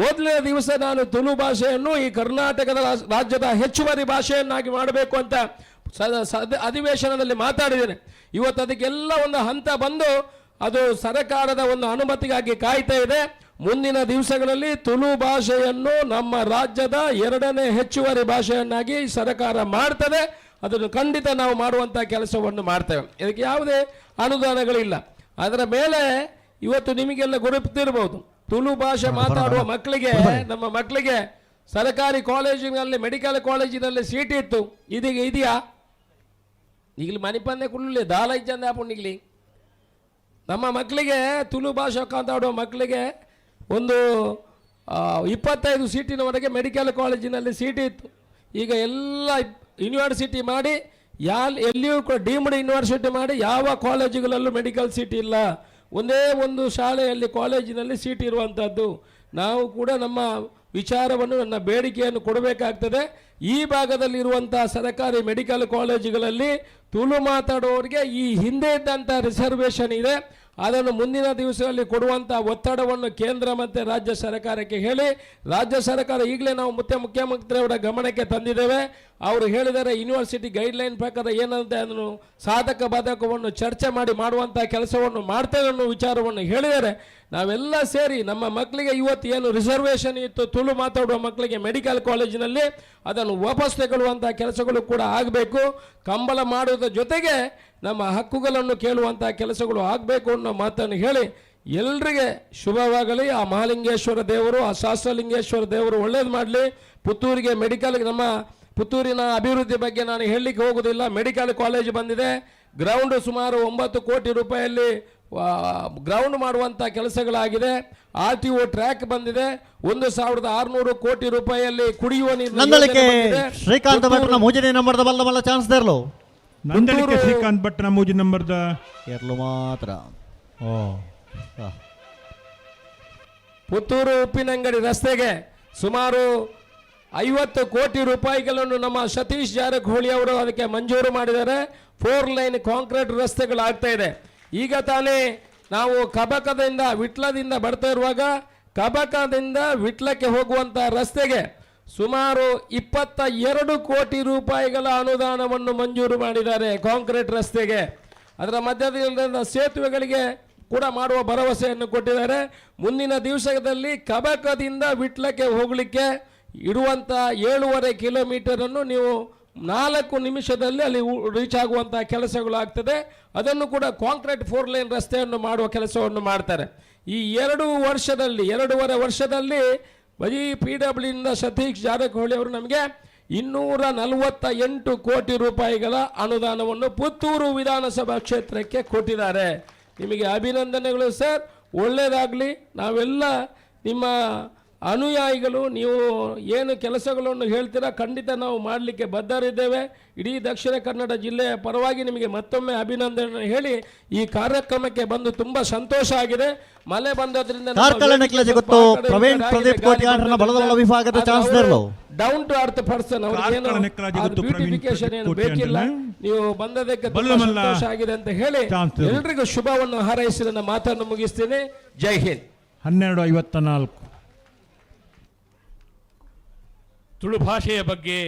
ಮೊದಲನೇ ದಿವಸ ನಾನು ತುಳು ಭಾಷೆಯನ್ನು ಈ ಕರ್ನಾಟಕದ ರಾಜ್ಯದ ಹೆಚ್ಚುವರಿ ಭಾಷೆಯನ್ನಾಗಿ ಮಾಡಬೇಕು ಅಂತ ಅಧಿವೇಶನದಲ್ಲಿ ಮಾತಾಡಿದ್ದೇನೆ. ಇವತ್ತು ಅದಕ್ಕೆಲ್ಲ ಒಂದು ಹಂತ ಬಂದು ಅದು ಸರ್ಕಾರದ ಒಂದು ಅನುಮತಿಗಾಗಿ ಕಾಯ್ತಾ ಇದೆ. ಮುಂದಿನ ದಿವಸಗಳಲ್ಲಿ ತುಳು ಭಾಷೆಯನ್ನು ನಮ್ಮ ರಾಜ್ಯದ 2ನೇ ಹೆಚ್ಚುವರಿ ಭಾಷೆಯನ್ನಾಗಿ ಸರ್ಕಾರ ಮಾಡ್ತದೆ. ಅದನ್ನು ಖಂಡಿತ ನಾವು ಮಾಡುವಂಥ ಕೆಲಸವನ್ನು ಮಾಡ್ತೇವೆ. ಇದಕ್ಕೆ ಯಾವುದೇ ಅನುದಾನಗಳಿಲ್ಲ. ಅದರ ಮೇಲೆ ಇವತ್ತು ನಿಮಗೆಲ್ಲ ಗುರುತಿರ್ಬೋದು, ತುಳು ಭಾಷೆ ಮಾತಾಡುವ ಮಕ್ಕಳಿಗೆ, ನಮ್ಮ ಮಕ್ಕಳಿಗೆ ಸರ್ಕಾರಿ ಕಾಲೇಜಿನಲ್ಲಿ, ಮೆಡಿಕಲ್ ಕಾಲೇಜಿನಲ್ಲಿ ಸೀಟ್ ಇತ್ತು, ಇದೀಗ ಇದೆಯಾ? ಈಗಲೂ ಮಣಿಪಂದೆ ಕುಳ್ಳಿ ದಾಲೈ ಚಂದ ಪುಣ್ಣಿಗ್ಲಿ ನಮ್ಮ ಮಕ್ಕಳಿಗೆ, ತುಳು ಭಾಷೆ ಮಾತಾಡುವ ಮಕ್ಕಳಿಗೆ ಒಂದು 25 ಸೀಟಿನವರೆಗೆ ಮೆಡಿಕಲ್ ಕಾಲೇಜಿನಲ್ಲಿ ಸೀಟ್ ಇತ್ತು. ಈಗ ಎಲ್ಲ ಯೂನಿವರ್ಸಿಟಿ ಮಾಡಿ ಎಲ್ಲಿಯೂ ಕೂಡ ಡೀಮ್ಡ್ ಯೂನಿವರ್ಸಿಟಿ ಮಾಡಿ ಯಾವ ಕಾಲೇಜುಗಳಲ್ಲೂ ಮೆಡಿಕಲ್ ಸೀಟ್ ಇಲ್ಲ. ಒಂದೇ ಒಂದು ಶಾಲೆಯಲ್ಲಿ ಕಾಲೇಜಿನಲ್ಲಿ ಸೀಟ್ ಇರುವಂಥದ್ದು. ನಾವು ಕೂಡ ನಮ್ಮ ವಿಚಾರವನ್ನು, ನನ್ನ ಬೇಡಿಕೆಯನ್ನು ಕೊಡಬೇಕಾಗ್ತದೆ. ಈ ಭಾಗದಲ್ಲಿರುವಂಥ ಸರ್ಕಾರಿ ಮೆಡಿಕಲ್ ಕಾಲೇಜುಗಳಲ್ಲಿ ತುಳು ಮಾತಾಡುವವರಿಗೆ ಈ ಹಿಂದೆ ಇದ್ದಂಥ ರಿಸರ್ವೇಷನ್ ಇದೆ, ಅದನ್ನು ಮುಂದಿನ ದಿವಸಗಳಲ್ಲಿ ಕೊಡುವಂಥ ಒತ್ತಡವನ್ನು ಕೇಂದ್ರ ಮತ್ತು ರಾಜ್ಯ ಸರ್ಕಾರಕ್ಕೆ ಹೇಳಿ, ರಾಜ್ಯ ಸರ್ಕಾರ ಈಗಲೇ ನಾವು ಮುಖ್ಯಮಂತ್ರಿಯವರ ಗಮನಕ್ಕೆ ತಂದಿದ್ದೇವೆ. ಅವರು ಹೇಳಿದರೆ ಯೂನಿವರ್ಸಿಟಿ ಗೈಡ್ಲೈನ್ ಪ್ರಕಾರ ಏನಂತೆ ಅದನ್ನು ಸಾಧಕ ಬಾಧಕವನ್ನು ಚರ್ಚೆ ಮಾಡಿ ಮಾಡುವಂಥ ಕೆಲಸವನ್ನು ಮಾಡ್ತೇವೆ ಅನ್ನೋ ವಿಚಾರವನ್ನು ಹೇಳಿದರೆ, ನಾವೆಲ್ಲ ಸೇರಿ ನಮ್ಮ ಮಕ್ಕಳಿಗೆ ಇವತ್ತು ಏನು ರಿಸರ್ವೇಷನ್ ಇತ್ತು ತುಳು ಮಾತಾಡುವ ಮಕ್ಕಳಿಗೆ ಮೆಡಿಕಲ್ ಕಾಲೇಜಿನಲ್ಲಿ, ಅದನ್ನು ವಾಪಸ್ ತಗೊಳ್ಳುವಂಥ ಕೆಲಸಗಳು ಕೂಡ ಆಗಬೇಕು. ಕಂಬಳ ಮಾಡುವುದರ ಜೊತೆಗೆ ನಮ್ಮ ಹಕ್ಕುಗಳನ್ನು ಕೇಳುವಂಥ ಕೆಲಸಗಳು ಆಗಬೇಕು ಅನ್ನೋ ಮಾತನ್ನು ಹೇಳಿ ಎಲ್ರಿಗೆ ಶುಭವಾಗಲಿ. ಆ ಮಹಾಲಿಂಗೇಶ್ವರ ದೇವರು, ಆ ಶಾಸ್ತ್ರಲಿಂಗೇಶ್ವರ ದೇವರು ಒಳ್ಳೇದು ಮಾಡಲಿ. ಪುತ್ತೂರಿಗೆ ಮೆಡಿಕಲ್, ನಮ್ಮ ಪುತ್ತೂರಿನ ಅಭಿವೃದ್ಧಿ ಬಗ್ಗೆ ನಾನು ಹೇಳಲಿಕ್ಕೆ ಹೋಗೋದಿಲ್ಲ. ಮೆಡಿಕಲ್ ಕಾಲೇಜ್ ಬಂದಿದೆ, ಗ್ರೌಂಡ್ ಸುಮಾರು 9 ಕೋಟಿ ರೂಪಾಯಿಯಲ್ಲಿ ಗ್ರೌಂಡ್ ಮಾಡುವಂಥ ಕೆಲಸಗಳಾಗಿದೆ. RTO ಟ್ರ್ಯಾಕ್ ಬಂದಿದೆ, 1600 ಕೋಟಿ ರೂಪಾಯಿಯಲ್ಲಿ ಕುಡಿಯುವ ನೀರು. ಶ್ರೀಕಾಂತ್ ಭಟ್ನ ಮೂಜನೆ ನಂಬರ್ದ ಬಲ್ಲ ಚಾನ್ಸ್ ದೇರ್ಲು ನಂದಳಿಕೆ ಶ್ರೀಕಾಂತ್ ಭಟ್ನ ಮೂಜಿ ನಂಬರ್ದ ಎರ್ಲು ಮಾತ್ರ. ಪುತ್ತೂರು ಉಪ್ಪಿನಂಗಡಿ ರಸ್ತೆಗೆ ಸುಮಾರು 50 ಕೋಟಿ ರೂಪಾಯಿಗಳನ್ನು ನಮ್ಮ ಸತೀಶ್ ಜಾರಕಿಹೊಳಿ ಅವರು ಅದಕ್ಕೆ ಮಂಜೂರು ಮಾಡಿದ್ದಾರೆ. 4 ಲೈನ್ ಕಾಂಕ್ರೀಟ್ ರಸ್ತೆಗಳಾಗ್ತಾ ಇದೆ. ಈಗ ತಾನೇ ನಾವು ಕಬಕದಿಂದ ವಿಟ್ಲದಿಂದ ಬರ್ತಾ ಇರುವಾಗ ಕಬಕದಿಂದ ವಿಟ್ಲಕ್ಕೆ ಹೋಗುವಂಥ ರಸ್ತೆಗೆ ಸುಮಾರು 22 ಕೋಟಿ ರೂಪಾಯಿಗಳ ಅನುದಾನವನ್ನು ಮಂಜೂರು ಮಾಡಿದ್ದಾರೆ ಕಾಂಕ್ರೀಟ್ ರಸ್ತೆಗೆ. ಅದರ ಮಧ್ಯದಲ್ಲಿ ಸೇತುವೆಗಳಿಗೆ ಕೂಡ ಮಾಡುವ ಭರವಸೆಯನ್ನು ಕೊಟ್ಟಿದ್ದಾರೆ. ಮುಂದಿನ ದಿವಸದಲ್ಲಿ ಕಬಕದಿಂದ ವಿಟ್ಲಕ್ಕೆ ಹೋಗಲಿಕ್ಕೆ ಇರುವಂಥ 7.5 ಕಿಲೋಮೀಟರನ್ನು ನೀವು 4 ನಿಮಿಷದಲ್ಲಿ ಅಲ್ಲಿ ರೀಚ್ ಆಗುವಂಥ ಕೆಲಸಗಳಾಗ್ತದೆ. ಅದನ್ನು ಕೂಡ ಕಾಂಕ್ರೀಟ್ 4 ಲೈನ್ ರಸ್ತೆಯನ್ನು ಮಾಡುವ ಕೆಲಸವನ್ನು ಮಾಡ್ತಾರೆ. ಈ 2.5 ವರ್ಷದಲ್ಲಿ ಬರೀ PWನಿಂದ ಸತೀಶ್ ಜಾರಕಿಹೊಳಿ ಅವರು ನಮಗೆ 248 ಕೋಟಿ ರೂಪಾಯಿಗಳ ಅನುದಾನವನ್ನು ಪುತ್ತೂರು ವಿಧಾನಸಭಾ ಕ್ಷೇತ್ರಕ್ಕೆ ಕೊಟ್ಟಿದ್ದಾರೆ. ನಿಮಗೆ ಅಭಿನಂದನೆಗಳು ಸರ್, ಒಳ್ಳೆಯದಾಗಲಿ. ನಾವೆಲ್ಲ ನಿಮ್ಮ ಅನುಯಾಯಿಗಳು, ನೀವು ಏನು ಕೆಲಸಗಳನ್ನು ಹೇಳ್ತೀರಾ ಖಂಡಿತ ನಾವು ಮಾಡಲಿಕ್ಕೆ ಬದ್ಧರಿದ್ದೇವೆ. ಇಡೀ ದಕ್ಷಿಣ ಕನ್ನಡ ಜಿಲ್ಲೆಯ ಪರವಾಗಿ ನಿಮಗೆ ಮತ್ತೊಮ್ಮೆ ಅಭಿನಂದನೆ ಹೇಳಿ ಈ ಕಾರ್ಯಕ್ರಮಕ್ಕೆ ಬಂದು ತುಂಬಾ ಸಂತೋಷ ಆಗಿದೆ. ಮಳೆ ಬಂದದ್ರಿಂದ down to earth person beautification ಏನು ಬೇಕಿಲ್ಲ, ನೀವು ಬಂದದಕ್ಕೆ ತುಂಬಾ ಸಂತೋಷ ಆಗಿದೆ ಅಂತ ಹೇಳಿ ಎಲ್ರಿಗೂ ಶುಭವನ್ನು ಹಾರೈಸಿ ನನ್ನ ಮಾತನ್ನು ಮುಗಿಸ್ತೀನಿ. ಜೈ ಹಿಂದ್. 12:54 ತುಳು ಭಾಷೆಯ ಬಗ್ಗೆ,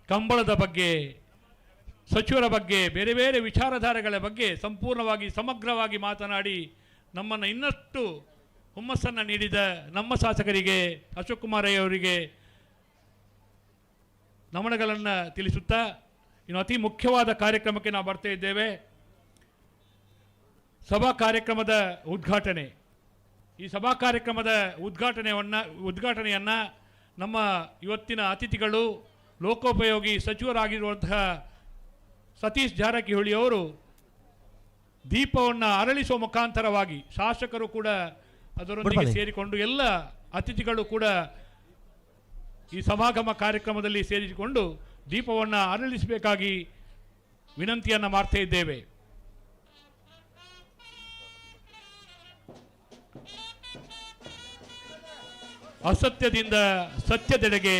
ಕಂಬಳದ ಬಗ್ಗೆ, ಸಚಿವರ ಬಗ್ಗೆ, ಬೇರೆ ಬೇರೆ ವಿಚಾರಧಾರೆಗಳ ಬಗ್ಗೆ ಸಂಪೂರ್ಣವಾಗಿ ಸಮಗ್ರವಾಗಿ ಮಾತನಾಡಿ ನಮ್ಮನ್ನು ಇನ್ನಷ್ಟು ಹುಮ್ಮಸ್ಸನ್ನು ನೀಡಿದ ನಮ್ಮ ಶಾಸಕರಿಗೆ ಅಶೋಕ್ ಕುಮಾರ್ ರೈ ಅವರಿಗೆ ನಮನಗಳನ್ನು ತಿಳಿಸುತ್ತಾ ಇನ್ನು ಅತಿ ಮುಖ್ಯವಾದ ಕಾರ್ಯಕ್ರಮಕ್ಕೆ ನಾವು ಬರ್ತಾ ಇದ್ದೇವೆ. ಸಭಾ ಕಾರ್ಯಕ್ರಮದ ಉದ್ಘಾಟನೆ. ಈ ಸಭಾ ಕಾರ್ಯಕ್ರಮದ ಉದ್ಘಾಟನೆಯನ್ನು ನಮ್ಮ ಇವತ್ತಿನ ಅತಿಥಿಗಳು ಲೋಕೋಪಯೋಗಿ ಸಚಿವರಾಗಿರುವಂತಹ ಸತೀಶ್ ಜಾರಕಿಹೊಳಿ ಅವರು ದೀಪವನ್ನು ಅರಳಿಸುವ ಮುಖಾಂತರವಾಗಿ, ಶಾಸಕರು ಕೂಡ ಅದರೊಂದಿಗೆ ಸೇರಿಕೊಂಡು ಎಲ್ಲ ಅತಿಥಿಗಳು ಕೂಡ ಈ ಸಮಾಗಮ ಕಾರ್ಯಕ್ರಮದಲ್ಲಿ ಸೇರಿಸಿಕೊಂಡು ದೀಪವನ್ನು ಅರಳಿಸಬೇಕಾಗಿ ವಿನಂತಿಯನ್ನು ಮಾಡ್ತಾ ಇದ್ದೇವೆ. ಅಸತ್ಯದಿಂದ ಸತ್ಯದೆಡೆಗೆ,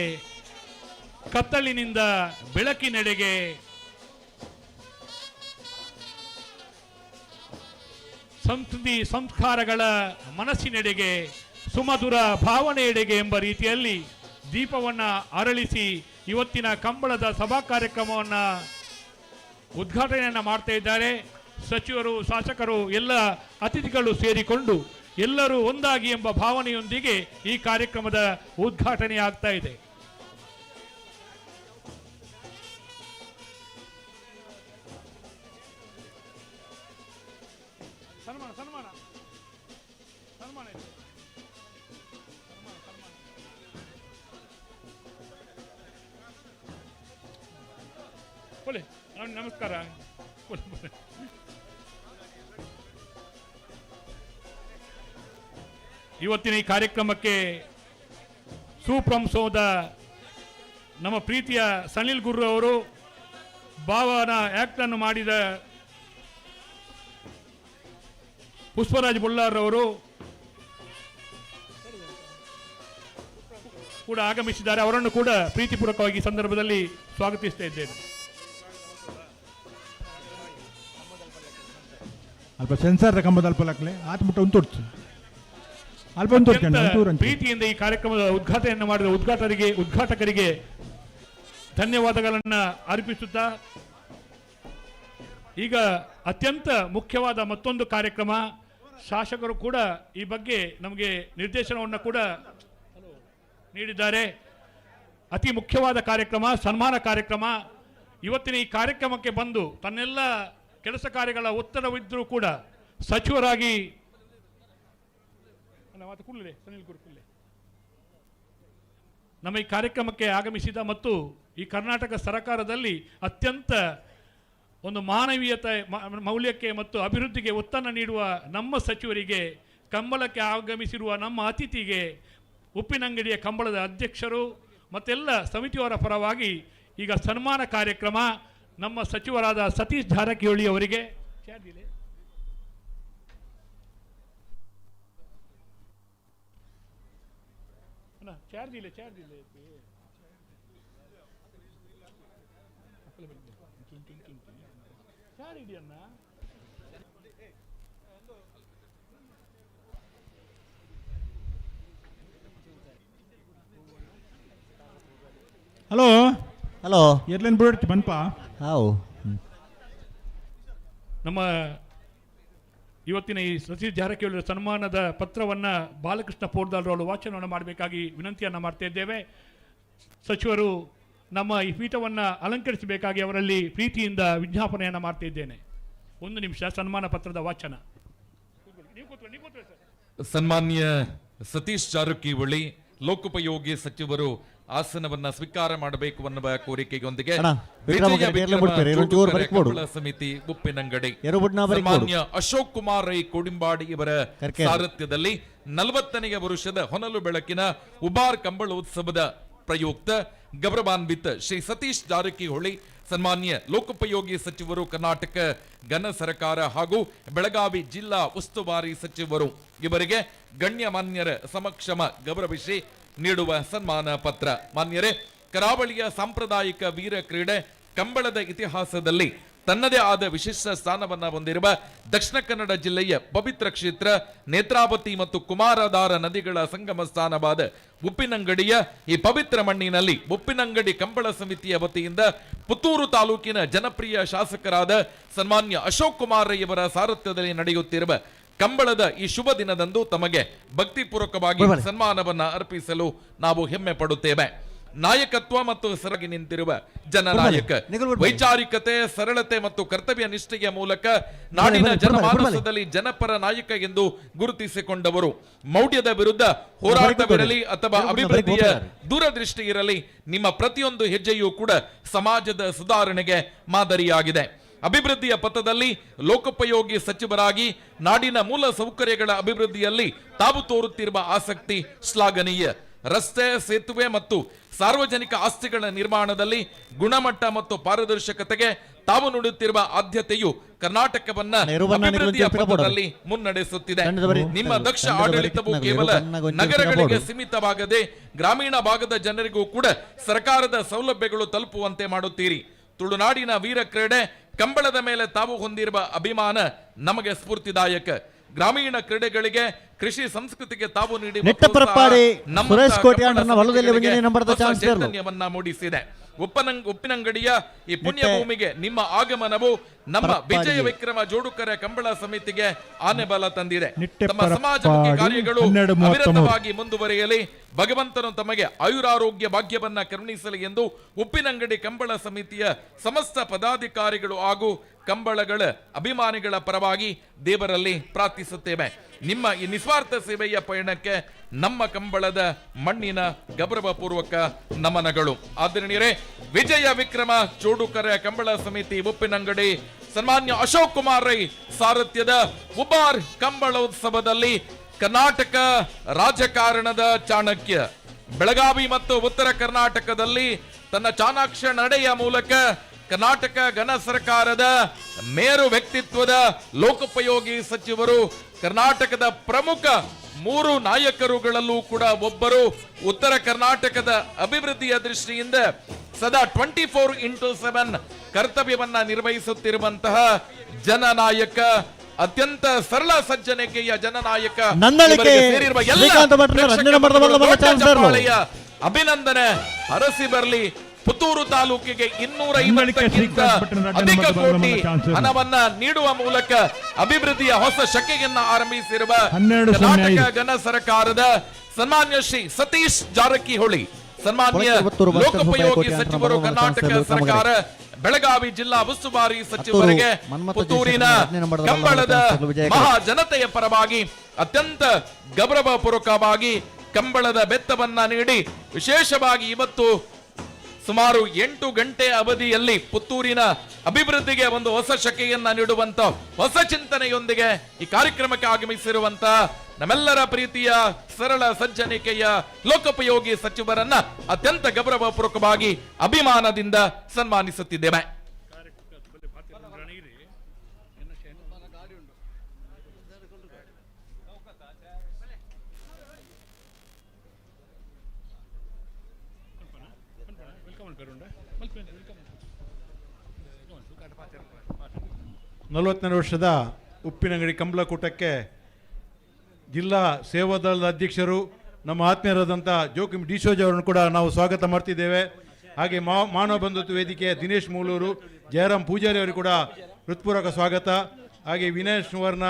ಕತ್ತಲಿನಿಂದ ಬೆಳಕಿನೆಡೆಗೆ, ಸಂಸ್ಕೃತಿ ಸಂಸ್ಕಾರಗಳ ಮನಸ್ಸಿನೆಡೆಗೆ, ಸುಮಧುರ ಭಾವನೆಯೆಡೆಗೆ ಎಂಬ ರೀತಿಯಲ್ಲಿ ದೀಪವನ್ನು ಅರಳಿಸಿ ಇವತ್ತಿನ ಕಂಬಳದ ಸಭಾ ಕಾರ್ಯಕ್ರಮವನ್ನು ಉದ್ಘಾಟನೆಯನ್ನು ಮಾಡ್ತಾ ಇದ್ದಾರೆ. ಸಚಿವರು, ಶಾಸಕರು, ಎಲ್ಲ ಅತಿಥಿಗಳು ಸೇರಿಕೊಂಡು ಎಲ್ಲರೂ ಒಂದಾಗಿ ಎಂಬ ಭಾವನೆಯೊಂದಿಗೆ ಈ ಕಾರ್ಯಕ್ರಮದ ಉದ್ಘಾಟನೆ ಆಗ್ತಾ ಇದೆ. ನಮಸ್ಕಾರ. ಇವತ್ತಿನ ಈ ಕಾರ್ಯಕ್ರಮಕ್ಕೆ ಸುಪ್ರಂಸೋದ ನಮ್ಮ ಪ್ರೀತಿಯ ಸನಿಲ್ ಗುರು ಅವರು, ಭಾವನ ಆಕ್ಟ್ ಅನ್ನು ಮಾಡಿದ ಪುಷ್ಪರಾಜ್ ಬುಲ್ಲಾರ್ ಅವರು ಕೂಡ ಆಗಮಿಸಿದ್ದಾರೆ. ಅವರನ್ನು ಕೂಡ ಪ್ರೀತಿಪೂರ್ವಕವಾಗಿ ಈ ಸಂದರ್ಭದಲ್ಲಿ ಸ್ವಾಗತಿಸ್ತಾ ಇದ್ದೇನೆ. ಅಲ್ಪ ಸೆನ್ಸಾರ್ ಕಂಬದ ಅಲ್ಪ ಲಕ್ಲೆ ಆತ್ಮುಟ್ಟ ಉಂತೊಡ್ತು ಅಲ್ಪ ಉಂತೊಡ್ತು. ಪ್ರೀತಿಯಿಂದ ಈ ಕಾರ್ಯಕ್ರಮದ ಉದ್ಘಾಟನೆಯನ್ನು ಮಾಡಿದ ಉದ್ಘಾಟಕರಿಗೆ ಧನ್ಯವಾದಗಳನ್ನು ಅರ್ಪಿಸುತ್ತಾ ಈಗ ಅತ್ಯಂತ ಮುಖ್ಯವಾದ ಮತ್ತೊಂದು ಕಾರ್ಯಕ್ರಮ, ಶಾಸಕರು ಕೂಡ ಈ ಬಗ್ಗೆ ನಮಗೆ ನಿರ್ದೇಶನವನ್ನು ಕೂಡ ನೀಡಿದ್ದಾರೆ. ಅತಿ ಮುಖ್ಯವಾದ ಕಾರ್ಯಕ್ರಮ, ಸನ್ಮಾನ ಕಾರ್ಯಕ್ರಮ. ಇವತ್ತಿನ ಈ ಕಾರ್ಯಕ್ರಮಕ್ಕೆ ಬಂದು ತನ್ನೆಲ್ಲ ಕೆಲಸ ಕಾರ್ಯಗಳ ಒತ್ತಡವಿದ್ದರೂ ಕೂಡ ಸಚಿವರಾಗಿ ನಮ್ಮ ಈ ಕಾರ್ಯಕ್ರಮಕ್ಕೆ ಆಗಮಿಸಿದ ಮತ್ತು ಈ ಕರ್ನಾಟಕ ಸರ್ಕಾರದಲ್ಲಿ ಅತ್ಯಂತ ಒಂದು ಮಾನವೀಯತೆ ಮೌಲ್ಯಕ್ಕೆ ಮತ್ತು ಅಭಿವೃದ್ಧಿಗೆ ಒತ್ತನ್ನು ನೀಡುವ ನಮ್ಮ ಸಚಿವರಿಗೆ, ಕಂಬಳಕ್ಕೆ ಆಗಮಿಸಿರುವ ನಮ್ಮ ಅತಿಥಿಗೆ, ಉಪ್ಪಿನಂಗಡಿಯ ಕಂಬಳದ ಅಧ್ಯಕ್ಷರು ಮತ್ತೆಲ್ಲ ಸಮಿತಿಯವರ ಪರವಾಗಿ ಈಗ ಸನ್ಮಾನ ಕಾರ್ಯಕ್ರಮ ನಮ್ಮ ಸಚಿವರಾದ ಸತೀಶ್ ಜಾರಕಿಹೊಳಿ ಅವರಿಗೆ ಹಲೋ ಹಲೋ ಎರ್ಲೇನು ಬಿಡ್ತಿ ಬನ್ಪ. ಹಾವು ನಮ್ಮ ಇವತ್ತಿನ ಈ ಸತೀಶ್ ಜಾರಕಿಹೊಳಿ ಸನ್ಮಾನದ ಪತ್ರವನ್ನು ಬಾಲಕೃಷ್ಣ ಪೋರ್ದಾಲ್ರವರು ವಾಚನವನ್ನು ಮಾಡಬೇಕಾಗಿ ವಿನಂತಿಯನ್ನು ಮಾಡ್ತಾ ಇದ್ದೇವೆ. ಸಚಿವರು ನಮ್ಮ ಈ ಪೀಠವನ್ನು ಅಲಂಕರಿಸಬೇಕಾಗಿ ಅವರಲ್ಲಿ ಪ್ರೀತಿಯಿಂದ ವಿಜ್ಞಾಪನೆಯನ್ನು ಮಾಡ್ತಾ ಇದ್ದೇನೆ. 1 ನಿಮಿಷ ಸನ್ಮಾನ ಪತ್ರದ ವಾಚನ. ಸನ್ಮಾನ್ಯ ಸತೀಶ್ ಜಾರಕಿಹೊಳಿ ಲೋಕೋಪಯೋಗಿ ಸಚಿವರು ಆಸನವನ್ನ ಸ್ವೀಕಾರ ಮಾಡಬೇಕು ಅನ್ನುವ ಕೋರಿಕೆಯೊಂದಿಗೆ ಸಮಿತಿ ಉಪ್ಪಿನಂಗಡಿ ಸನ್ಮಾನ್ಯ ಅಶೋಕ್ ಕುಮಾರ್ ರೈ ಕೋಡಿಂಬಾಡಿ ಇವರ ಸಾರಥ್ಯದಲ್ಲಿ 40ನೇ ವರುಷದ ಹೊನಲು ಬೆಳಕಿನ ಉಬಾರ್ ಕಂಬಳೋತ್ಸವದ ಪ್ರಯುಕ್ತ ಗೌರವಾನ್ವಿತ ಶ್ರೀ ಸತೀಶ್ ಜಾರಕಿಹೊಳಿ ಸನ್ಮಾನ್ಯ ಲೋಕೋಪಯೋಗಿ ಸಚಿವರು, ಕರ್ನಾಟಕ ಘನ ಸರ್ಕಾರ ಹಾಗೂ ಬೆಳಗಾವಿ ಜಿಲ್ಲಾ ಉಸ್ತುವಾರಿ ಸಚಿವರು ಇವರಿಗೆ ಗಣ್ಯಮಾನ್ಯರ ಸಮಕ್ಷಮ ಗೌರವಿಸಿ ನೀಡುವ ಸನ್ಮಾನ ಪತ್ರ. ಮಾನ್ಯರೇ, ಕರಾವಳಿಯ ಸಾಂಪ್ರದಾಯಿಕ ವೀರ ಕ್ರೀಡೆ ಕಂಬಳದ ಇತಿಹಾಸದಲ್ಲಿ ತನ್ನದೇ ಆದ ವಿಶಿಷ್ಟ ಸ್ಥಾನವನ್ನ ಹೊಂದಿರುವ ದಕ್ಷಿಣ ಕನ್ನಡ ಜಿಲ್ಲೆಯ ಪವಿತ್ರ ಕ್ಷೇತ್ರ ನೇತ್ರಾವತಿ ಮತ್ತು ಕುಮಾರಧಾರ ನದಿಗಳ ಸಂಗಮ ಸ್ಥಾನವಾದ ಉಪ್ಪಿನಂಗಡಿಯ ಈ ಪವಿತ್ರ ಮಣ್ಣಿನಲ್ಲಿ ಉಪ್ಪಿನಂಗಡಿ ಕಂಬಳ ಸಮಿತಿಯ ವತಿಯಿಂದ ಪುತ್ತೂರು ತಾಲೂಕಿನ ಜನಪ್ರಿಯ ಶಾಸಕರಾದ ಸನ್ಮಾನ್ಯ ಅಶೋಕ್ ಕುಮಾರ್ ರೈ ಅವರ ಸಾರಥ್ಯದಲ್ಲಿ ನಡೆಯುತ್ತಿರುವ ಕಂಬಳದ ಈ ಶುಭ ದಿನದಂದು ತಮಗೆ ಭಕ್ತಿಪೂರ್ವಕವಾಗಿ ಸನ್ಮಾನವನ್ನ ಅರ್ಪಿಸಲು ನಾವು ಹೆಮ್ಮೆ ಪಡುತ್ತೇವೆ. ನಾಯಕತ್ವ ಮತ್ತು ಸರಗಿ ನಿಂತಿರುವ ಜನನಾಯಕ, ವೈಚಾರಿಕತೆ, ಸರಳತೆ ಮತ್ತು ಕರ್ತವ್ಯ ನಿಷ್ಠೆಯ ಮೂಲಕ ನಾಡಿನ ಜನಮಾನಸದಲ್ಲಿ ಜನಪರ ನಾಯಕ ಎಂದು ಗುರುತಿಸಿಕೊಂಡವರು. ಮೌಢ್ಯದ ವಿರುದ್ಧ ಹೋರಾಟವಿರಲಿ ಅಥವಾ ಅಭಿವೃದ್ಧಿಯ ದೂರದೃಷ್ಟಿ ಇರಲಿ, ನಿಮ್ಮ ಪ್ರತಿಯೊಂದು ಹೆಜ್ಜೆಯೂ ಕೂಡ ಸಮಾಜದ ಸುಧಾರಣೆಗೆ ಮಾದರಿಯಾಗಿದೆ. ಅಭಿವೃದ್ಧಿಯ ಪಥದಲ್ಲಿ ಲೋಕೋಪಯೋಗಿ ಸಚಿವರಾಗಿ ನಾಡಿನ ಮೂಲ ಸೌಕರ್ಯಗಳ ಅಭಿವೃದ್ಧಿಯಲ್ಲಿ ತಾವು ತೋರುತ್ತಿರುವ ಆಸಕ್ತಿ ಶ್ಲಾಘನೀಯ. ರಸ್ತೆ, ಸೇತುವೆ ಮತ್ತು ಸಾರ್ವಜನಿಕ ಆಸ್ತಿಗಳ ನಿರ್ಮಾಣದಲ್ಲಿ ಗುಣಮಟ್ಟ ಮತ್ತು ಪಾರದರ್ಶಕತೆಗೆ ತಾವು ನೀಡುತ್ತಿರುವ ಆದ್ಯತೆಯು ಕರ್ನಾಟಕವನ್ನ ಅಭಿವೃದ್ಧಿಯ ಪಥದಲ್ಲಿ ಮುನ್ನಡೆಸುತ್ತಿದೆ. ನಿಮ್ಮ ದಕ್ಷ ಆಡಳಿತವು ಕೇವಲ ನಗರಗಳಿಗೆ ಸೀಮಿತವಾಗದೆ ಗ್ರಾಮೀಣ ಭಾಗದ ಜನರಿಗೂ ಕೂಡ ಸರ್ಕಾರದ ಸೌಲಭ್ಯಗಳು ತಲುಪುವಂತೆ ಮಾಡುತ್ತೀರಿ. ತುಳುನಾಡಿನ ವೀರ ಕ್ರೀಡೆ ಕಂಬಳದ ಮೇಲೆ ತಾವು ಹೊಂದಿರುವ ಅಭಿಮಾನ ನಮಗೆ ಸ್ಫೂರ್ತಿದಾಯಕ. ಗ್ರಾಮೀಣ ಕ್ರೀಡೆಗಳಿಗೆ, ಕೃಷಿ ಸಂಸ್ಕೃತಿಗೆ ತಾವು ನೀಡಿದ ಚೈತನ್ಯವನ್ನ ಮೂಡಿಸಿದೆ. ಉಪ್ಪಿನಂಗಡಿಯ ಈ ಪುಣ್ಯ ಭೂಮಿಗೆ ನಿಮ್ಮ ಆಗಮನವು ನಮ್ಮ ವಿಜಯ ವಿಕ್ರಮ ಜೋಡುಕರ ಕಂಬಳ ಸಮಿತಿಗೆ ಆನೆಬಲ ತಂದಿದೆ. ತಮ್ಮ ಸಮಾಜಮುಖಿ ಕಾರ್ಯಗಳು ಅವಿರತವಾಗಿ ಮುಂದುವರಿಯಲಿ, ಭಗವಂತನು ತಮಗೆ ಆಯುರಾರೋಗ್ಯ ಭಾಗ್ಯವನ್ನ ಕರುಣಿಸಲಿ ಎಂದು ಉಪ್ಪಿನಂಗಡಿ ಕಂಬಳ ಸಮಿತಿಯ ಸಮಸ್ತ ಪದಾಧಿಕಾರಿಗಳು ಹಾಗೂ ಕಂಬಳಗಳ ಅಭಿಮಾನಿಗಳ ಪರವಾಗಿ ದೇವರಲ್ಲಿ ಪ್ರಾರ್ಥಿಸುತ್ತೇವೆ. ನಿಮ್ಮ ಈ ನಿಸ್ವಾರ್ಥ ಸೇವೆಯ ಪಯಣಕ್ಕೆ ನಮ್ಮ ಕಂಬಳದ ಮಣ್ಣಿನ ಗೌರವಪೂರ್ವಕ ನಮನಗಳು. ಆದರಣೀಯರೇ, ವಿಜಯ ವಿಕ್ರಮ ಚೋಡುಕರ ಕಂಬಳ ಸಮಿತಿ ಉಪ್ಪಿನಂಗಡಿ ಸನ್ಮಾನ್ಯ ಅಶೋಕ್ ಕುಮಾರ್ ರೈ ಸಾರಥ್ಯದ ಉಬಾರ್ ಕಂಬಳೋತ್ಸವದಲ್ಲಿ ಕರ್ನಾಟಕ ರಾಜಕಾರಣದ ಚಾಣಕ್ಯ, ಬೆಳಗಾವಿ ಮತ್ತು ಉತ್ತರ ಕರ್ನಾಟಕದಲ್ಲಿ ತನ್ನ ಚಾಣಾಕ್ಷ ನಡೆಯ ಮೂಲಕ ಕರ್ನಾಟಕ ಘನ ಸರ್ಕಾರದ ಮೇರು ವ್ಯಕ್ತಿತ್ವದ ಲೋಕೋಪಯೋಗಿ ಸಚಿವರು, ಕರ್ನಾಟಕದ ಪ್ರಮುಖ 3 ನಾಯಕರುಗಳಲ್ಲೂ ಕೂಡ ಒಬ್ಬರು, ಉತ್ತರ ಕರ್ನಾಟಕದ ಅಭಿವೃದ್ಧಿಯ ದೃಷ್ಟಿಯಿಂದ ಸದಾ 24x7 ಕರ್ತವ್ಯವನ್ನ ನಿರ್ವಹಿಸುತ್ತಿರುವಂತಹ ಜನನಾಯಕ, ಅತ್ಯಂತ ಸರಳ ಸಜ್ಜನಿಕೆಯ ಜನನಾಯಕ, ಸೇರಿರುವ ಅಭಿನಂದನೆ ಹರಸಿ ಬರಲಿ. ಪುತ್ತೂರು ತಾಲೂಕಿಗೆ 250ಕ್ಕಿಂತ ಅಧಿಕ ಕೋಟಿ ಹಣವನ್ನ ನೀಡುವ ಮೂಲಕ ಅಭಿವೃದ್ಧಿಯ ಹೊಸ ಶಕೆಯನ್ನ ಆರಂಭಿಸಿರುವ ಕರ್ನಾಟಕ ಘನ ಸರ್ಕಾರದ ಸನ್ಮಾನ್ಯ ಶ್ರೀ ಸತೀಶ್ ಜಾರಕಿಹೊಳಿ, ಸನ್ಮಾನ್ಯ ಲೋಕೋಪಯೋಗಿ ಸಚಿವರು, ಕರ್ನಾಟಕ ಸರ್ಕಾರ ಬೆಳಗಾವಿ ಜಿಲ್ಲಾ ಉಸ್ತುವಾರಿ ಸಚಿವರಿಗೆ ಪುತ್ತೂರಿನ ಕಂಬಳದ ಮಹಾ ಜನತೆಯ ಪರವಾಗಿ ಅತ್ಯಂತ ಗೌರವಪೂರ್ವಕವಾಗಿ ಕಂಬಳದ ಬೆತ್ತವನ್ನ ನೀಡಿ ವಿಶೇಷವಾಗಿ ಇವತ್ತು ಸುಮಾರು 8 ಗಂಟೆ ಅವಧಿಯಲ್ಲಿ ಪುತ್ತೂರಿನ ಅಭಿವೃದ್ಧಿಗೆ ಒಂದು ಹೊಸ ಶಕೆಯನ್ನ ನೀಡುವಂತ ಹೊಸ ಚಿಂತನೆಯೊಂದಿಗೆ ಈ ಕಾರ್ಯಕ್ರಮಕ್ಕೆ ಆಗಮಿಸಿರುವಂತ ನಮ್ಮೆಲ್ಲರ ಪ್ರೀತಿಯ ಸರಳ ಸಜ್ಜನಿಕೆಯ ಲೋಕೋಪಯೋಗಿ ಸಚಿವರನ್ನ ಅತ್ಯಂತ ಗೌರವಪೂರ್ವಕವಾಗಿ ಅಭಿಮಾನದಿಂದ ಸನ್ಮಾನಿಸುತ್ತಿದ್ದೇವೆ. ನಲವತ್ತನೇ ವರ್ಷದ ಉಪ್ಪಿನಂಗಡಿ ಕಂಬಳಕೂಟಕ್ಕೆ ಜಿಲ್ಲಾ ಸೇವಾದಳದ ಅಧ್ಯಕ್ಷರು ನಮ್ಮ ಆತ್ಮೀಯರಾದಂಥ ಜೋಕಿಮ್ ಡಿಸೋಜ್ ಅವರನ್ನು ಕೂಡ ನಾವು ಸ್ವಾಗತ ಮಾಡ್ತಿದ್ದೇವೆ. ಹಾಗೆ ಮಾನವ ಬಂಧುತ್ವ ವೇದಿಕೆ ದಿನೇಶ್ ಮೂಲೂರು, ಜಯರಾಮ್ ಪೂಜಾರಿ ಅವರಿಗೆ ಕೂಡ ಹೃತ್ಪೂರ್ವಕ ಸ್ವಾಗತ. ಹಾಗೆ ವಿನಯ್ ಸುವರ್ಣ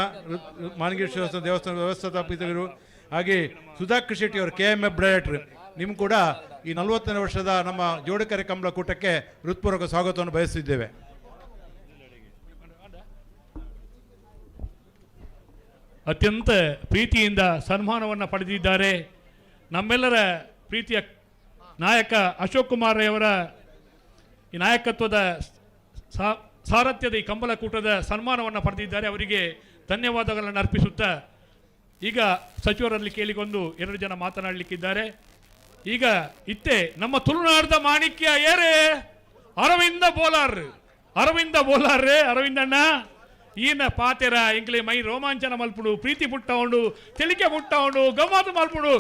ಮಾನಗೇಶ್ವರ ದೇವಸ್ಥಾನ ವ್ಯವಸ್ಥಾಪಕರು, ಹಾಗೆ ಸುಧಾಕರ್ ಶೆಟ್ಟಿ ಅವರು KMF ಡೈರೆಕ್ಟರ್, ನಿಮ್ಗೆ ಕೂಡ ಈ 40ನೇ ವರ್ಷದ ನಮ್ಮ ಜೋಡುಕರೆ ಕಂಬಳಕೂಟಕ್ಕೆ ಹೃತ್ಪೂರ್ವಕ ಸ್ವಾಗತವನ್ನು ಬಯಸಿದ್ದೇವೆ. ಅತ್ಯಂತ ಪ್ರೀತಿಯಿಂದ ಸನ್ಮಾನವನ್ನು ಪಡೆದಿದ್ದಾರೆ ನಮ್ಮೆಲ್ಲರ ಪ್ರೀತಿಯ ನಾಯಕ ಅಶೋಕ್ ಕುಮಾರ್ ರೈ ಅವರ ಈ ನಾಯಕತ್ವದ ಸಾರಥ್ಯದ ಈ ಕಂಬಳಕೂಟದ ಸನ್ಮಾನವನ್ನು ಪಡೆದಿದ್ದಾರೆ. ಅವರಿಗೆ ಧನ್ಯವಾದಗಳನ್ನು ಅರ್ಪಿಸುತ್ತಾ ಈಗ ಸಚಿವರಲ್ಲಿ ಕೇಳಿಕೊಂಡು 2 ಜನ ಮಾತನಾಡಲಿಕ್ಕಿದ್ದಾರೆ. ಈಗ ಇತ್ತೆ ನಮ್ಮ ತುಳುನಾಡದ ಮಾಣಿಕ್ಯ ಏರೇ ಅರವಿಂದ ಬೋಲಾರ್ ಅರವಿಂದಣ್ಣ ಈನ ಪಾತೆರ ಎಂಕ್ಲೆ ಮೈ ರೋಮಾಂಚನ ಮಲ್ಪುಡು, ಪ್ರೀತಿ ಪುಟ್ಟ ಉಂಡು, ತೆಲಿಕೆ ಪುಟ್ಟ ಉಂಡು, ಗಮ್ಮತ್ತು ಮಲ್ಪುಡು.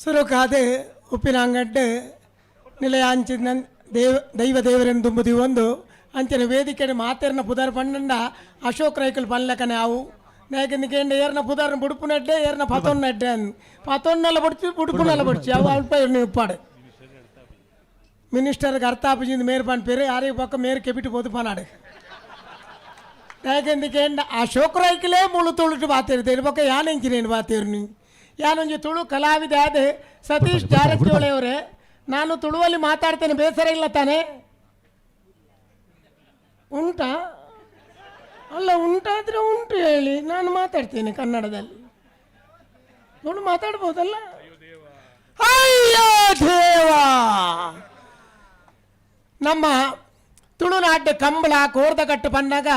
ಸುರುಕಾದೆ ಉಪ್ಪಿನಂಗಡ್ಡೆ ನಿಲಯಾಂಚಿನ ದೈವ ದೇವರನ್ನು ತುಂಬುದಿ ಒಂದು ಅಂಚನೆ ವೇದಿಕೆ ಮಾತೆರ್ನ ಪುದಾರ್ ಪಂಡ ಅಶೋಕ್ ರೈಕಲ್ ಪನ್ಲಕನೆ ಅವು ಯಾಕೆಂದ್ರೆ ಏರ್ನ ಪುದಾರ್ನ ಬುಡುಪು ನೆಡ್ಡೆ ಏರ್ನ ಪತೊನ್ ನೆಡ್ಡೆ ಪತೊನ್ನೆಲ್ಲ ಬಡ್ಚಿ ಬುಡುಪುನೆಲ್ಲ ಬಡ್ಚಿ ಅವು ಅಲ್ಪ ಉಪ್ಪಾಡು ಮಿನಿಸ್ಟರ್ಗೆ ಅರ್ಥ ಆಪಿಸಿಂದ ಮೇರ್ ಪನ್ ಪೇರು ಯಾರಿಗೆ ಪಕ್ಕ ಮೇರ್ ಕೆಬಿಟ್ಟು போது ಪನಾಡು ಯಾಕೆಂದ್ರೆ ಅಶೋಕ್ ರೈಕಲೇ ಮುಳು ತುಳುಟು ಬಾತಿರ್ತಾರೆ ಪಕ್ಕ ಯಾನೆಂಚಿನೇನು ಬಾತಿರ್ನಿ ಯಾನೊಂದು ತುಳು ಕಲಾವಿದ ಆದ ಸತೀಶ್ ಜಾರಕಿಹೊಳಿ ಅವರೇ, ನಾನು ತುಳುವಲ್ಲಿ ಮಾತಾಡ್ತೇನೆ, ಬೇಸರ ಇಲ್ಲ ತಾನೆ? ಉಂಟಾ? ಅಲ್ಲ, ಉಂಟಾದ್ರೆ ಉಂಟು ಹೇಳಿ, ನಾನು ಮಾತಾಡ್ತೇನೆ ಕನ್ನಡದಲ್ಲಿ. ತುಳು ಮಾತಾಡ್ಬೋದಲ್ಲ? ಅಯ್ಯೋ ದೇವ! ನಮ್ಮ ತುಳುನಾಟ್ಯ ಕಂಬಳ ಕೋರ್ದಕಟ್ಟು ಪನ್ನಾಗ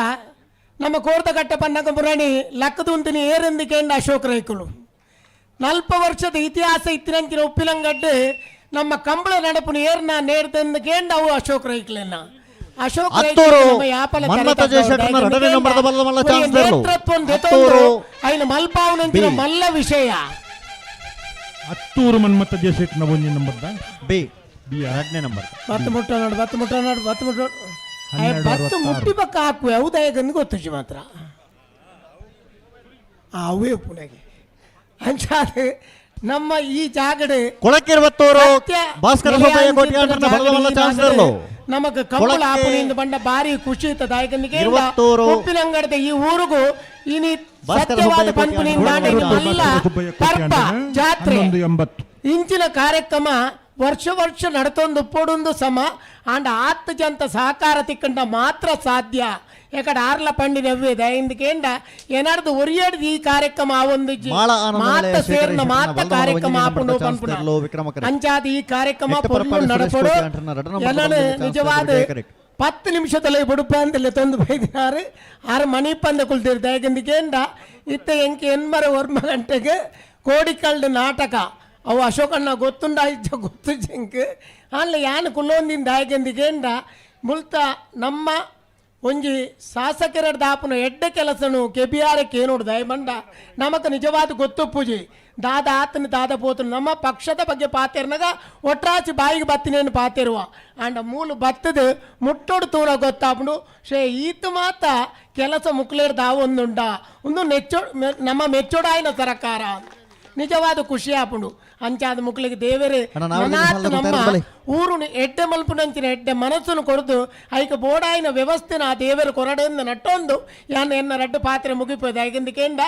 ನಮ್ಮ ಕೋರ್ದಕಟ್ಟ ಪನ್ನಾಗ ಮುರಣಿ ಲಕ್ಕದುಂತಿನಿ ಏರೆಂದಿಕೆಂಡ ಅಶೋಕ್ ರೈಕುಲು 40 ವರ್ಷದ ಇತಿಹಾಸ ಇತ್ತಿನಂಚಿನ ಉಪ್ಪಿನಂಗಡ್ಡೆ ನಮ್ಮ ಕಂಬಳ ನಡಪುನ ಏರ್ನ ನೇರ್ದಂದಕೇಂಡ ಅವು ಅಶೋಕ್ ರೈಕ್ಲೆನ್ನ ಅಶೋಕ್ ఆయన మల్పావునంచిన మల్ల విషయ ಹತ್ತೂರು ಮನ್ಮತ ದೇಶಕ್ಕೆ ಒಂದೇ ನಂಬರ್ ಬಿ ಎರಡನೇ ನಂಬರ್ ಬತ್ತು ಮುಟ್ಟಿ ಪಕ್ಕ ಹಾಕುವೆ ಉದಯಗಂದು ಗೊತ್ತು ಮಾತ್ರ ಅವೇ ಪುಣೆಗೆ ಅಂಚಾದೆ ನಮ್ಮ ಈ ಜಾಗಡೆ ಕೊಳಕಿರುವತ್ತೂರು ಭಾಸ್ಕರ ನಮಗ ಕಂಬಳ ಆಪನೆಯಿಂದ ಬಂಡ ಭಾರಿ ಖುಷಿ ಇರ್ತದ. ಯಾಕಂದ್ರೆ ಉಪ್ಪಿನಂಗಡದ ಈ ಊರಿಗೂ ಇನಿ ಸತ್ಯವಾದ ಪಂಪನಿಂದ ಮಲ್ಲ ಪರ್ಪ ಜಾತ್ರೆ ಇಂಚಿನ ಕಾರ್ಯಕ್ರಮ ವರ್ಷ ವರ್ಷ ನಡತೊಂದು ಪೊಡೊಂದು ಸಮ ಅಂಡ್ 10 ಜನ ಸಹಕಾರ ತಿಕ್ಕಂಡ ಮಾತ್ರ ಸಾಧ್ಯ. ಯಾಕಡೆ ಆರ್ಲ ಪಂಡಿ ನವ್ವೇದ ಇಂದಕೇಂಡ ಏನಾರ್ದು ಒರಿಯಾಡ್ದು ಈ ಕಾರ್ಯಕ್ರಮ ಒಂದು ಮಾತ ಸೇರ್ನ ಮಾತ ಕಾರ್ಯಕ್ರಮ ಆಪುಂಡು ಪನ್ಪುನ ಅಂಚಾದ ಈ ಕಾರ್ಯಕ್ರಮ ಪೊರ್ಲು ನಡಪಡು ಎಲ್ಲಾನು ನಿಜವಾದ 10 ನಿಮಿಷದಲ್ಲಿ ಬುಡುಪ ಅಂತಲೇ ತಂದು ಬೈದಿನಾರು 6 ಮಣಿ ಪಂದ ಕುಲ್ತಿರ್ದ. ಯಾಕಂದಕೇಂಡ ಇತ್ತ ಎಂಕೆ ಎನ್ಮರ ವರ್ಮ ಗಂಟೆಗೆ ಕೋಡಿಕಲ್ಡು ನಾಟಕ ಅವು ಅಶೋಕಣ್ಣ ಗೊತ್ತುಂಡ ಗೊತ್ತು ಜಂಕ್ ಅಲ್ಲ ಯಾನು ಕುಲ್ಲೊಂದಿಂದ. ಯಾಕಂದಕೇಂಡ ಮುಲ್ತ ನಮ್ಮ ಒಂಜಿ ಶಾಸಕರ ದಾಪುನ ಎಡ್ಡೆ ಕೆಲಸನು ಕೆಬಿಆರಕ್ಕೆ ಏನೋಡು ದಯಬಂಡ ನಮಕ್ ನಿಜವಾದ ಗೊತ್ತು ಪೂಜಿ ದಾದ ಆತನ ದಾದ ಪೋತನು ನಮ್ಮ ಪಕ್ಷದ ಬಗ್ಗೆ ಪಾತೆರ್ನಾಗ ಒಟ್ರಾಚಿ ಬಾಯಿಗೆ ಬತ್ತಿನೇನು ಪಾತೆರುವ ಅಂಡ ಮೂಲು ಬತ್ತದ ಮುಟ್ಟೋಡು ತೂರ ಗೊತ್ತಾಪುಂಡು ಶೇ ಈತ ಮಾತ ಕೆಲಸ ಮುಕ್ಲೇರ್ ದಾವ ಒಂದುಂಡ ಒಂದು ನಮ್ಮ ಮೆಚ್ಚೋಡಾಯಿನ ಸರಕಾರ ನಿಜವಾದ ಖುಷಿ ಆಪುಂಡು. ಅಂಚಾದ ಮುಕ್ಳಿಗೆ ದೇವರೇ ನಮ್ಮ ಊರುನು ಎಡ್ಡೆ ಮಲ್ಪುನಂಚಿನ ಎಡ್ಡೆ ಮನಸ್ಸನ್ನು ಕೊಡ್ದು ಐಕ ಬೋಡಾಯಿನ ವ್ಯವಸ್ಥೆನ ಆ ದೇವರು ಕೊರಡೆಯಿಂದ ನಟ್ಟೊಂದು ಯಾನ ಎನ್ನ ರಡ್ಡು ಪಾತ್ರೆ ಮುಗಿಪೋದು. ಐಕಂದಕೇಂಡ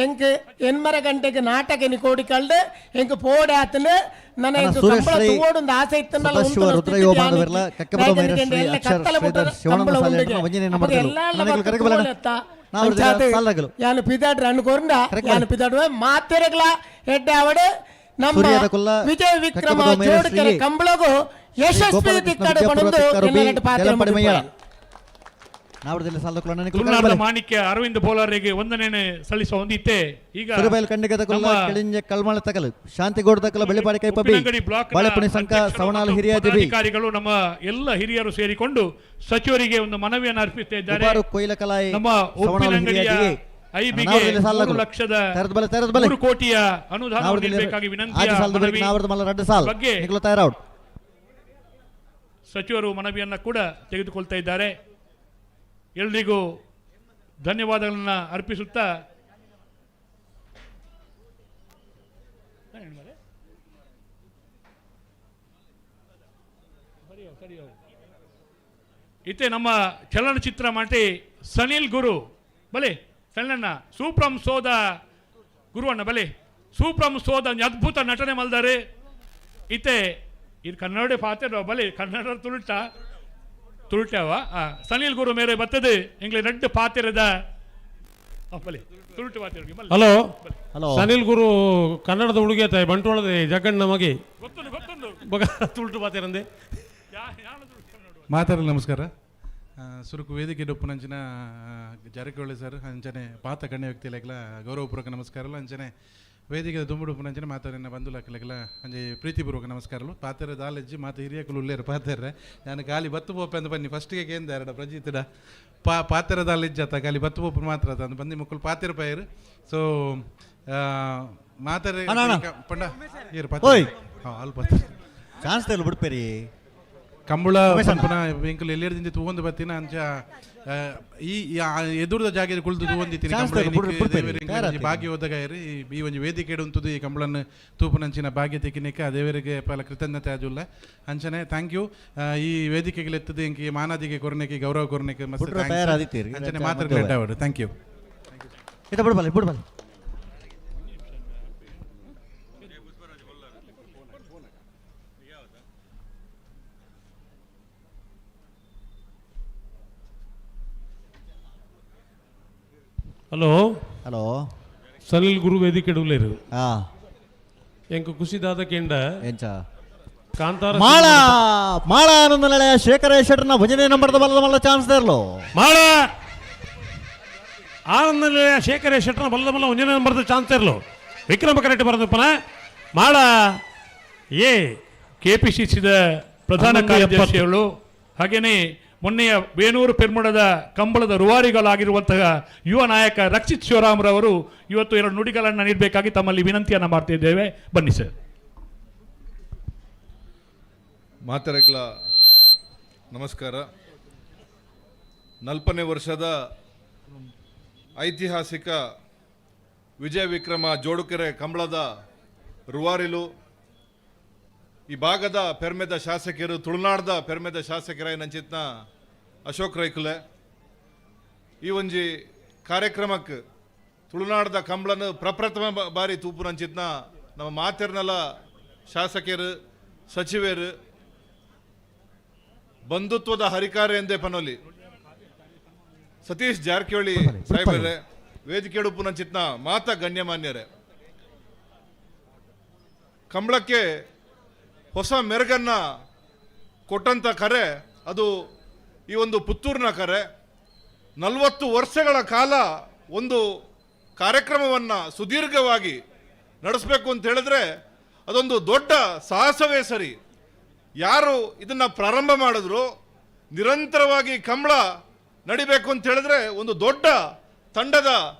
ಎಂಕ್ ಎನ್ಮರ ಗಂಟೆಗೆ ನಾಟಕ ನಿ ಕೋಡಿ ಕಳ್ದು ಎಂಕ್ ಪೋಡೆ ಆತನು ನನ್ನ ತೂವೊಂದು ಆಸೆ ಇತ್ತನ್ನಲ್ಲ ಯಾನು ಪಿದಾಡ್ರ ಅನ್ಕೊಂಡ ಯಾನು ಪಿದಾಡುವ ಮಾತೆರೆಗಳ ಎಡ್ಡೆ ಅವಡೆ ನಮ್ಮ ವಿಜಯ ವಿಕ್ರಮ ಜೋಡಕರ ಕಂಬಳಗು ಯಶಸ್ವಿ ತಿಕ್ಕಡೆ ಬಂದು ಪಾತ್ರ ತುಳುನಾಡಿನ ಮಾಣಿಕ್ಯ ಅರವಿಂದ ಬೋಲಾರಿಗೆ ವಂದನೆ ಸಲ್ಲಿಸುವ ಹೊಂದಿತ್ತೆ. ಈಗ ಅಧಿಕಾರಿಗಳು ನಮ್ಮ ಎಲ್ಲ ಹಿರಿಯರು ಸೇರಿಕೊಂಡು ಸಚಿವರಿಗೆ ಒಂದು ಮನವಿಯನ್ನು ಅರ್ಪಿಸುತ್ತಿದ್ದಾರೆ. ನಮ್ಮ ಉಪ್ಪಿನಂಗಡಿಯ ಐಬಿಗೆ 3 ಲಕ್ಷದ 3 ಕೋಟಿಯ ಅನುದಾನ ನೀಡಬೇಕಾಗಿ ವಿನಂತಿ ಬಗ್ಗೆ ಸಚಿವರು ಮನವಿಯನ್ನು ಕೂಡ ತೆಗೆದುಕೊಳ್ತಾ ಇದ್ದಾರೆ. ಎಲ್ರಿಗೂ ಧನ್ಯವಾದಗಳನ್ನು ಅರ್ಪಿಸುತ್ತಾ ಇತ್ತೆ ನಮ್ಮ ಚಲನಚಿತ್ರ ಮಾಟಿ ಸನಿಲ್ ಗುರು ಬಲೆ ಸಣ್ಣ ಸೂಪ್ರಂ ಸೋದ ಗುರುವಣ್ಣ ಬಲೆ ಸೂಪ್ರಂ ಸೋದ ಅದ್ಭುತ ನಟನೆ ಮಲ್ದಾರೆ. ಇತ್ತೆ ಇದು ಕನ್ನಡ ಪಾತ್ರ ಬಲೆ ಕನ್ನಡ ತುಳುಟ್ಯಾವ ಸನಿಲ್ ಗುರು ಮೇರೆ ಬರ್ತದೆ ಎಂಗ್ಲೆ ನಡ್ಡು ಪಾತಿರದ ಹಲೋ ಸನಿಲ್ ಗುರು ಕನ್ನಡದ ಹುಡುಗಿ ಆಯ್ತಾಯ ಬಂಟ್ವಾಳದ ಜಗಣ್ಣ ಮಗೆ ತುಳುಟು ಪಾತಿರಂದೆ ಮಾತಾಡಲು ನಮಸ್ಕಾರ. ಸುರುಕು ವೇದಿಕೆ ಡೊಪ್ಪುನಂಚಿನ ಜಾರಕಿಹೊಳಿ ಸರ್ ಅಂಚನೆ ಪಾತ ಕಣ್ಯ ವ್ಯಕ್ತಿಲೆಗ್ಲ ಗೌರವಪೂರ್ವಕ ನಮಸ್ಕಾರಗಳು. ಅಂಚನೆ ವೇದಿಕೆ ದುಂಬುಡುಪುನಂಚಿನ ಮಾತಾಡಿನ ಬಂಧುಲಕ್ಕೆಲ್ಲ ಅಂಜೆ ಪ್ರೀತಿಪೂರ್ವಕ ನಮಸ್ಕಾರಗಳು ಪಾತೆರ ದಾಲೆಜ್ಜಿ ಮಾತು ಹಿರಿಯಕಲು ಉಳ್ಳೇರು ಪಾತೆರ್ರೆ ನಾನು ಗಾಲಿ ಬತ್ತು ಪೋಪೆ ಅಂತ ಬನ್ನಿ ಫಸ್ಟಿಗೆ ಕೇಂದ ಎರಡ ಪ್ರಜಿತಡ ಪಾತೆರ ದಾಲೆಜ್ಜತ್ತ ಗಾಲಿ ಬತ್ತು ಪೋಪು ಮಾತ್ರ ಅಂತ ಬಂದು ಮಕ್ಕಳು ಪಾತೆರ ಪೈರು ಸೊ ಮಾತಾಡಿ ಪಂಡ ಏರು ಪಾತೆರ ಅಲ್ಪ ಚಾನ್ಸ್ ತೆಲ್ಲ ಬಿಡ್ಪೇರಿ ಕಂಬಳ ಪಂಪನ ಬೆಂಕಲು ಎಲ್ಲೇರದಿಂದ ತಗೊಂಡು ಬರ್ತೀನಿ ಅಂಚ ಈ ಎದುರದ ಜಾಗದಲ್ಲಿ ಕುಳಿತು ತಗೊಂಡಿದ್ದೀನಿ ಭಾಗ್ಯ ಹೋದಾಗ ಈ ಒಂದು ವೇದಿಕೆ ಇಡುವಂಥದ್ದು ಈ ಕಂಬಳನ್ನು ತೂಪನಂಚಿನ ಭಾಗ್ಯ ತೆಗಿನಿಕ್ಕೆ ದೇವರಿಗೆ ಪಲ ಕೃತಜ್ಞತೆ ಆಜುಲ್ಲ ಅಂಚನೆ ಥ್ಯಾಂಕ್ ಯು ಈ ವೇದಿಕೆಗೆ ಎತ್ತದ ಇಂಕಿ ಮಾನಾದಿಗೆ ಕೊರನೆಗೆ ಗೌರವ ಕೊರನೆಗೆ ಅಂಚನೆ ಮಾತಾಡ ಥ್ಯಾಂಕ್ ಯು ಹಲೋ ಹಲೋ ಸಲಿಲ್ ಗುರು ವೇದಿಕೆ ಉಳ್ಳೇರು ಎಂಕ ಖುಷಿದಾದ ಕೆಂಡ ಎಂಚ ಕಾಂತಾರ ಮಾಳ ಮಾಳ ಆನಂದಲಯ ಶೇಖರ ಶೆಟ್ಟರ್ನ ಭಜನೆ ನಂಬರ್ದ ಬಲ್ಲದ ಮಲ್ಲ ಚಾನ್ಸ್ ದೇರ್ಲು ಮಾಳ ಆನಂದಲಯ ಶೇಖರ ಶೆಟ್ಟರ್ನ ಬಲ್ಲದ ಮಲ್ಲ ಒಂಜನೆ ನಂಬರ್ದ ಚಾನ್ಸ್ ಇರ್ಲು ವಿಕ್ರಮ ಕರೆಕ್ಟ್ ಬರದಪ್ಪನ ಮಾಳ KPCCದ ಪ್ರಧಾನ ಕಾರ್ಯದರ್ಶಿಗಳು ಹಾಗೇನೆ ಮೊನ್ನೆಯ ಬೇನೂರು ಪೆರ್ಮುಡದ ಕಂಬಳದ ರೂವಾರಿಗಳಾಗಿರುವಂತಹ ಯುವ ನಾಯಕ ರಕ್ಷಿತ್ ಶಿವರಾಮ್ರವರು ಇವತ್ತು 2 ನುಡಿಗಳನ್ನು ನೀಡಬೇಕಾಗಿ ತಮ್ಮಲ್ಲಿ ವಿನಂತಿಯನ್ನು ಮಾಡ್ತಿದ್ದೇವೆ. ಬನ್ನಿ ಸರ್. ಮಾತರೆಕ್ಲ ನಮಸ್ಕಾರ. 40ನೇ ವರ್ಷದ ಐತಿಹಾಸಿಕ ವಿಜಯ ವಿಕ್ರಮ ಜೋಡುಕೆರೆ ಕಂಬಳದ ರೂವಾರಿಲು ಈ ಭಾಗದ ಪೆರ್ಮೆದ ಶಾಸಕರು ತುಳುನಾಡದ ಪೆರ್ಮೆದ ಶಾಸಕರ ನಂಚಿತ್ನ ಅಶೋಕ್ ರೈಕುಲೆ ಈ ಒಂಜಿ ಕಾರ್ಯಕ್ರಮಕ್ಕೆ ತುಳುನಾಡದ ಕಂಬಳನ ಪ್ರಪ್ರಥಮ ಬಾರಿ ತೂಪು ನಂಚಿತ್ನ ನಮ್ಮ ಮಾತೆರ್ನಲ ಶಾಸಕರು ಸಚಿವರು ಬಂಧುತ್ವದ ಹರಿಕಾರ ಎಂದೇ ಪನೋಲಿ ಸತೀಶ್ ಜಾರಕಿಹೊಳಿ ಸಾಹೇಬರೇ ವೇದಿಕೆ ಉಡುಪು ನಂಚಿತ್ನ ಮಾತ ಗಣ್ಯಮಾನ್ಯರೇ ಕಂಬಳಕ್ಕೆ ಹೊಸ ಮೆರುಗನ್ನ ಕೊಟ್ಟಂಥ ಕರೆ ಅದು ಈ ಒಂದು ಪುತ್ತೂರಿನ ಕರೆ. 40 ವರ್ಷಗಳ ಕಾಲ ಒಂದು ಕಾರ್ಯಕ್ರಮವನ್ನು ಸುದೀರ್ಘವಾಗಿ ನಡೆಸಬೇಕು ಅಂತ ಹೇಳಿದ್ರೆ ಅದೊಂದು ದೊಡ್ಡ ಸಾಹಸವೇ ಸರಿ. ಯಾರು ಇದನ್ನು ಪ್ರಾರಂಭ ಮಾಡಿದ್ರು ನಿರಂತರವಾಗಿ ಕಂಬಳ ನಡಿಬೇಕು ಅಂತ ಹೇಳಿದ್ರೆ ಒಂದು ದೊಡ್ಡ ತಂಡದ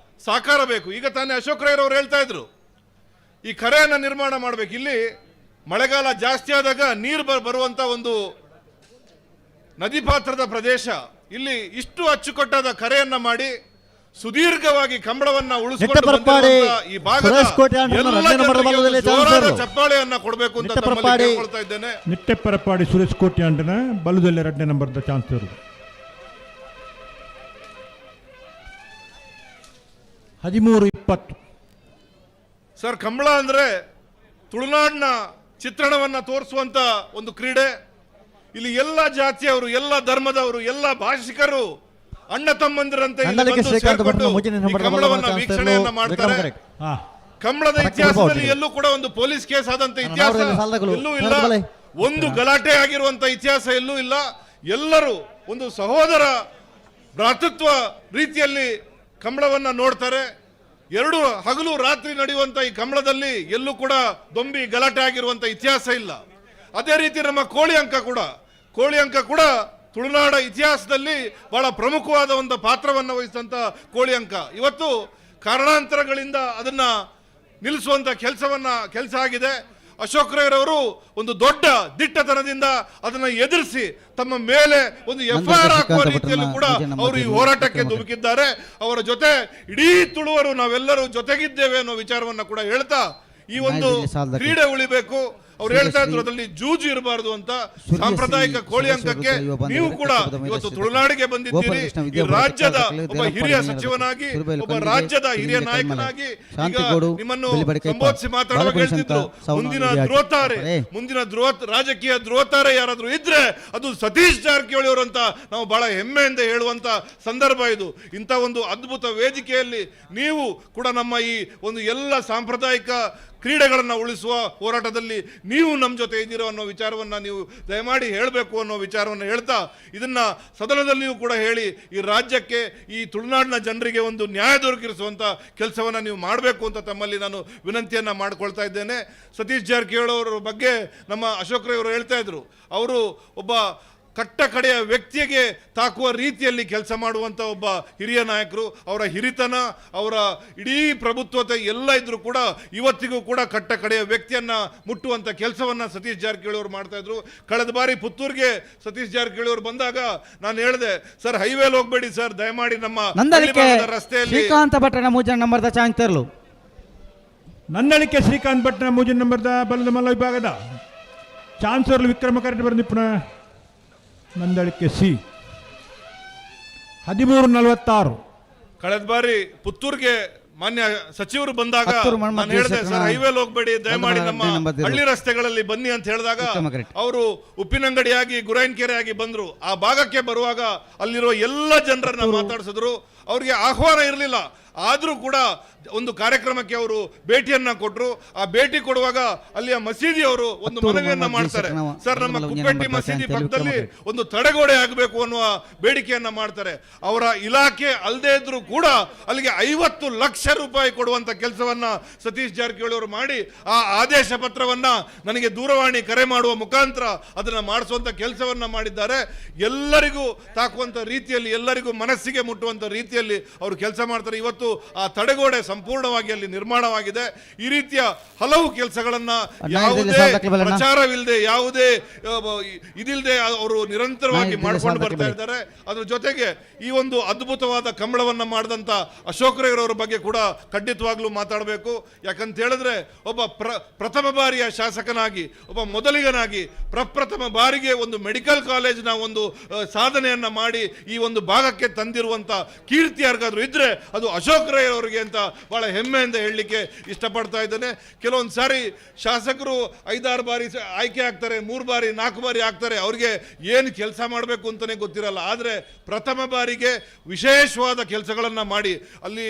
ಸಹಕಾರ ಬೇಕು. ಈಗ ತಾನೇ ಅಶೋಕ್ ರೈರವರು ಹೇಳ್ತಾ ಇದ್ರು ಈ ಕರೆಯನ್ನು ನಿರ್ಮಾಣ ಮಾಡಬೇಕು. ಇಲ್ಲಿ ಮಳೆಗಾಲ ಜಾಸ್ತಿ ಆದಾಗ ನೀರು ಬರುವಂತ ಒಂದು ನದಿ ಪಾತ್ರದ ಪ್ರದೇಶ. ಇಲ್ಲಿ ಇಷ್ಟು ಅಚ್ಚುಕಟ್ಟಾದ ಕರೆಯನ್ನ ಮಾಡಿ ಸುದೀರ್ಘವಾಗಿ ಕಂಬಳವನ್ನ ಉಳಿಸಿಕೊಂಡು ಈ ಭಾಗದ ಚಪ್ಪಾಳೆಯನ್ನ ಕೊಡಬೇಕು ಅಂತ ಕೇಳ್ಕೊಳ್ತಾ ಇದ್ದೇನೆ. ನಿಟ್ಟೆಪ್ಪರಪಾಡಿ ಸುರೇಶ್ ಕೋಟಿ ಅಂಟನ ಬಲದಲ್ಲಿ 2ನೇ ನಂಬರ್ದ ಚಾನ್ಸ್ ಇರು 13-20 ಸರ್. ಕಂಬಳ ಅಂದ್ರೆ ತುಳುನಾಡಿನ ಚಿತ್ರಣವನ್ನು ತೋರಿಸುವಂತ ಒಂದು ಕ್ರೀಡೆ. ಇಲ್ಲಿ ಎಲ್ಲ ಜಾತಿಯವರು, ಎಲ್ಲ ಧರ್ಮದವರು, ಎಲ್ಲ ಭಾಷಿಕರು ಅಣ್ಣ ತಮ್ಮಂದಿರಂತೆ ಕಂಬಳವನ್ನ ವೀಕ್ಷಣೆಯನ್ನ ಮಾಡ್ತಾರೆ. ಕಂಬಳದ ಇತಿಹಾಸದಲ್ಲಿ ಎಲ್ಲೂ ಕೂಡ ಒಂದು ಪೊಲೀಸ್ ಕೇಸ್ ಆದಂತ ಇತಿಹಾಸ ಎಲ್ಲೂ ಇಲ್ಲ, ಒಂದು ಗಲಾಟೆ ಆಗಿರುವಂತ ಇತಿಹಾಸ ಎಲ್ಲೂ ಇಲ್ಲ. ಎಲ್ಲರೂ ಒಂದು ಸಹೋದರ ಭ್ರಾತೃತ್ವ ರೀತಿಯಲ್ಲಿ ಕಂಬಳವನ್ನ ನೋಡ್ತಾರೆ. 2 ಹಗಲು ರಾತ್ರಿ ನಡೆಯುವಂತ ಈ ಕಂಬಳದಲ್ಲಿ ಎಲ್ಲೂ ಕೂಡ ದೊಂಬಿ ಗಲಾಟೆ ಆಗಿರುವಂತ ಇತಿಹಾಸ ಇಲ್ಲ. ಅದೇ ರೀತಿ ನಮ್ಮ ಕೋಳಿ ಅಂಕ ಕೂಡ ತುಳುನಾಡ ಇತಿಹಾಸದಲ್ಲಿ ಬಹಳ ಪ್ರಮುಖವಾದ ಒಂದು ಪಾತ್ರವನ್ನು ವಹಿಸಿದಂತ ಕೋಳಿ ಅಂಕ ಇವತ್ತು ಕಾರಣಾಂತರಗಳಿಂದ ಅದನ್ನ ನಿಲ್ಲಿಸುವಂತ ಕೆಲಸ ಆಗಿದೆ. ಅಶೋಕ್ ರೈರವರು ಒಂದು ದೊಡ್ಡ ದಿಟ್ಟತನದಿಂದ ಅದನ್ನ ಎದುರಿಸಿ ತಮ್ಮ ಮೇಲೆ ಒಂದು FIR ಹಾಕುವ ರೀತಿಯಲ್ಲೂ ಕೂಡ ಅವರು ಈ ಹೋರಾಟಕ್ಕೆ ಧುಮುಕಿದ್ದಾರೆ. ಅವರ ಜೊತೆ ಇಡೀ ತುಳುವರು ನಾವೆಲ್ಲರೂ ಜೊತೆಗಿದ್ದೇವೆ ಅನ್ನೋ ವಿಚಾರವನ್ನ ಕೂಡ ಹೇಳ್ತಾ ಈ ಒಂದು ಕ್ರೀಡೆ ಉಳಿಬೇಕು. ಅವ್ರು ಹೇಳ್ತಾ ಇದ್ರು ಅದರಲ್ಲಿ ಜೂಜು ಇರಬಾರದು ಅಂತ. ಸಾಂಪ್ರದಾಯಿಕ ಕೋಳಿ ಅಂಕಕ್ಕೆ ನೀವು ಕೂಡ ಇವತ್ತು ತುಳುನಾಡಿಗೆ ಬಂದಿದ್ದೀರಿ. ಈ ರಾಜ್ಯದ ಒಬ್ಬ ಹಿರಿಯ ಸಚಿವನಾಗಿ, ಒಬ್ಬ ರಾಜ್ಯದ ಹಿರಿಯ ನಾಯಕನಾಗಿ ಈಗ ನಿಮ್ಮನ್ನು ಸಂಬೋಧಿಸಿ ಮಾತಾಡುವಾಗ ಹೇಳ್ತಿದ್ರು ಮುಂದಿನ ರಾಜಕೀಯ ಧ್ರುವತಾರೆ ಯಾರಾದ್ರೂ ಇದ್ರೆ ಅದು ಸತೀಶ್ ಜಾರಕಿಹೊಳಿ ಅವರು ಅಂತ ನಾವು ಬಹಳ ಹೆಮ್ಮೆಯಿಂದ ಹೇಳುವಂತ ಸಂದರ್ಭ ಇದು. ಇಂಥ ಒಂದು ಅದ್ಭುತ ವೇದಿಕೆಯಲ್ಲಿ ನೀವು ಕೂಡ ನಮ್ಮ ಈ ಒಂದು ಎಲ್ಲ ಸಾಂಪ್ರದಾಯಿಕ ಕ್ರೀಡೆಗಳನ್ನು ಉಳಿಸುವ ಹೋರಾಟದಲ್ಲಿ ನೀವು ನಮ್ಮ ಜೊತೆ ಇದ್ದೀರೋ ಅನ್ನೋ ವಿಚಾರವನ್ನು ನೀವು ದಯಮಾಡಿ ಹೇಳಬೇಕು ಅನ್ನೋ ವಿಚಾರವನ್ನು ಹೇಳ್ತಾ, ಇದನ್ನು ಸದನದಲ್ಲಿಯೂ ಕೂಡ ಹೇಳಿ ಈ ರಾಜ್ಯಕ್ಕೆ, ಈ ತುಳುನಾಡಿನ ಜನರಿಗೆ ಒಂದು ನ್ಯಾಯ ದೊರಕಿಸುವಂಥ ಕೆಲಸವನ್ನು ನೀವು ಮಾಡಬೇಕು ಅಂತ ತಮ್ಮಲ್ಲಿ ನಾನು ವಿನಂತಿಯನ್ನು ಮಾಡಿಕೊಳ್ತಾ ಇದ್ದೇನೆ. ಸತೀಶ್ ಜಾರಕಿಹೊಳಿ ಅವರ ಬಗ್ಗೆ ನಮ್ಮ ಅಶೋಕ್ ರೈ ಅವರು ಹೇಳ್ತಾ ಇದ್ರು, ಅವರು ಒಬ್ಬ ಕಟ್ಟ ಕಡೆಯ ವ್ಯಕ್ತಿಗೆ ತಾಕುವ ರೀತಿಯಲ್ಲಿ ಕೆಲಸ ಮಾಡುವಂಥ ಒಬ್ಬ ಹಿರಿಯ ನಾಯಕರು. ಅವರ ಹಿರಿತನ, ಅವರ ಇಡೀ ಪ್ರಭುತ್ವತೆ ಎಲ್ಲ ಇದ್ರೂ ಕೂಡ ಇವತ್ತಿಗೂ ಕೂಡ ಕಟ್ಟ ಕಡೆಯ ವ್ಯಕ್ತಿಯನ್ನು ಮುಟ್ಟುವಂಥ ಕೆಲಸವನ್ನು ಸತೀಶ್ ಜಾರಕಿಹೊಳಿ ಅವರು ಮಾಡ್ತಾ ಇದ್ರು. ಕಳೆದ ಬಾರಿ ಪುತ್ತೂರಿಗೆ ಸತೀಶ್ ಜಾರಕಿಹೊಳಿ ಅವರು ಬಂದಾಗ ನಾನು ಹೇಳಿದೆ, ಸರ್ ಹೈವೇಲಿ ಹೋಗ್ಬೇಡಿ ಸರ್, ದಯಮಾಡಿ ನಮ್ಮ ರಸ್ತೆಯಲ್ಲಿ ಶ್ರೀಕಾಂತ ಭಟ್ರನ ಮೂಜನ ನಂಬರ್ದ ಚಾನ್ಸ್ ತರಲು. ನಂದಳಿಕೆ ಶ್ರೀಕಾಂತ್ ಭಟ್ನ ಮೂಜಿನ ನಂಬರ್ದ ಬಲದ ಮಲ್ಲ ವಿಭಾಗದ ಚಾನ್ಸರ್ಲು ವಿಕ್ರಮ ಕರೆಂಟ್ ಬರೆದಿಪ್ಪನ ನಂದಳಿಕೆ ಸಿ 13:46. ಕಳೆದ ಬಾರಿ ಪುತ್ತೂರಿಗೆ ಮಾನ್ಯ ಸಚಿವರು ಬಂದಾಗ ನಾನು ಹೇಳಿದೆ, ಸರ್ ಹೈವೇಲಿ ಹೋಗ್ಬೇಡಿ, ದಯಮಾಡಿ ನಮ್ಮ ಹಳ್ಳಿ ರಸ್ತೆಗಳಲ್ಲಿ ಬನ್ನಿ ಅಂತ ಹೇಳಿದಾಗ ಅವರು ಉಪ್ಪಿನಂಗಡಿಯಾಗಿ ಗುರಾಯಿನ್ಕೆರೆಯಾಗಿ ಬಂದ್ರು. ಆ ಭಾಗಕ್ಕೆ ಬರುವಾಗ ಅಲ್ಲಿರುವ ಎಲ್ಲ ಜನರನ್ನ ಮಾತಾಡಿಸಿದ್ರು. ಅವರಿಗೆ ಆಹ್ವಾನ ಇರಲಿಲ್ಲ, ಆದರೂ ಕೂಡ ಒಂದು ಕಾರ್ಯಕ್ರಮಕ್ಕೆ ಅವರು ಭೇಟಿಯನ್ನ ಕೊಟ್ಟರು. ಆ ಭೇಟಿ ಕೊಡುವಾಗ ಅಲ್ಲಿಯ ಮಸೀದಿಯವರು ಒಂದು ಮನವಿಯನ್ನ ಮಾಡ್ತಾರೆ, ಸರ್ ನಮ್ಮ ಕುಪ್ಪೆಟ್ಟಿ ಮಸೀದಿ ಪಕ್ಕದಲ್ಲಿ ಒಂದು ತಡೆಗೋಡೆ ಆಗಬೇಕು ಅನ್ನುವ ಬೇಡಿಕೆಯನ್ನ ಮಾಡ್ತಾರೆ. ಅವರ ಇಲಾಖೆ ಅಲ್ಲದೆ ಇದ್ರೂ ಕೂಡ ಅಲ್ಲಿಗೆ 50 ಲಕ್ಷ ರೂಪಾಯಿ ಕೊಡುವಂತ ಕೆಲಸವನ್ನ ಸತೀಶ್ ಜಾರಕಿಹೊಳಿ ಅವರು ಮಾಡಿ, ಆ ಆದೇಶ ಪತ್ರವನ್ನ ನನಗೆ ದೂರವಾಣಿ ಕರೆ ಮಾಡುವ ಮುಖಾಂತರ ಅದನ್ನ ಮಾಡಿಸುವಂತ ಕೆಲಸವನ್ನ ಮಾಡಿದ್ದಾರೆ. ಎಲ್ಲರಿಗೂ ತಾಕುವಂತ ರೀತಿಯಲ್ಲಿ, ಎಲ್ಲರಿಗೂ ಮನಸ್ಸಿಗೆ ಮುಟ್ಟುವಂತ ರೀತಿಯಲ್ಲಿ ಅವರು ಕೆಲಸ ಮಾಡ್ತಾರೆ. ಇವತ್ತು ಆ ತಡೆಗೋಡೆ ಸಂಪೂರ್ಣವಾಗಿ ಅಲ್ಲಿ ನಿರ್ಮಾಣವಾಗಿದೆ. ಈ ರೀತಿಯ ಹಲವು ಕೆಲಸಗಳನ್ನ ಯಾವುದೇ ಪ್ರಚಾರವಿಲ್ಲದೆ, ಯಾವುದೇ ಇದಿಲ್ಲದೆ ಅವರು ನಿರಂತರವಾಗಿ ಮಾಡ್ಕೊಂಡು ಬರ್ತಾ ಇದ್ದಾರೆ. ಅದ್ರ ಜೊತೆಗೆ ಈ ಒಂದು ಅದ್ಭುತವಾದ ಕಂಬಳವನ್ನ ಮಾಡಿದಂತ ಅಶೋಕ್ ರೈ ಅವರ ಬಗ್ಗೆ ಕೂಡ ಖಂಡಿತವಾಗ್ಲೂ ಮಾತಾಡಬೇಕು. ಯಾಕಂತ ಹೇಳಿದ್ರೆ ಒಬ್ಬ ಪ್ರಥಮ ಬಾರಿಯ ಶಾಸಕನಾಗಿ, ಒಬ್ಬ ಮೊದಲಿಗನಾಗಿ ಪ್ರಪ್ರಥಮ ಬಾರಿಗೆ ಒಂದು ಮೆಡಿಕಲ್ ಕಾಲೇಜಿನ ಒಂದು ಸಾಧನೆಯನ್ನ ಮಾಡಿ ಈ ಒಂದು ಭಾಗಕ್ಕೆ ತಂದಿರುವಂತ ಕೀರ್ತಿ ಯಾರಿಗಾದ್ರೂ ಇದ್ರೆ ಅದು ಅಶೋಕ್ ರೈ ಅವರಿಗೆ ಅಂತ ಬಹಳ ಹೆಮ್ಮೆಯಿಂದ ಹೇಳಲಿಕ್ಕೆ ಇಷ್ಟಪಡ್ತಾ ಇದ್ದೇನೆ. ಕೆಲವೊಂದು ಸಾರಿ ಶಾಸಕರು 5-6 ಬಾರಿ ಆಯ್ಕೆ ಆಗ್ತಾರೆ, 3 ಬಾರಿ 4 ಬಾರಿ ಆಗ್ತಾರೆ, ಅವ್ರಿಗೆ ಏನು ಕೆಲಸ ಮಾಡಬೇಕು ಅಂತಲೇ ಗೊತ್ತಿರಲ್ಲ. ಆದರೆ ಪ್ರಥಮ ಬಾರಿಗೆ ವಿಶೇಷವಾದ ಕೆಲಸಗಳನ್ನು ಮಾಡಿ ಅಲ್ಲಿ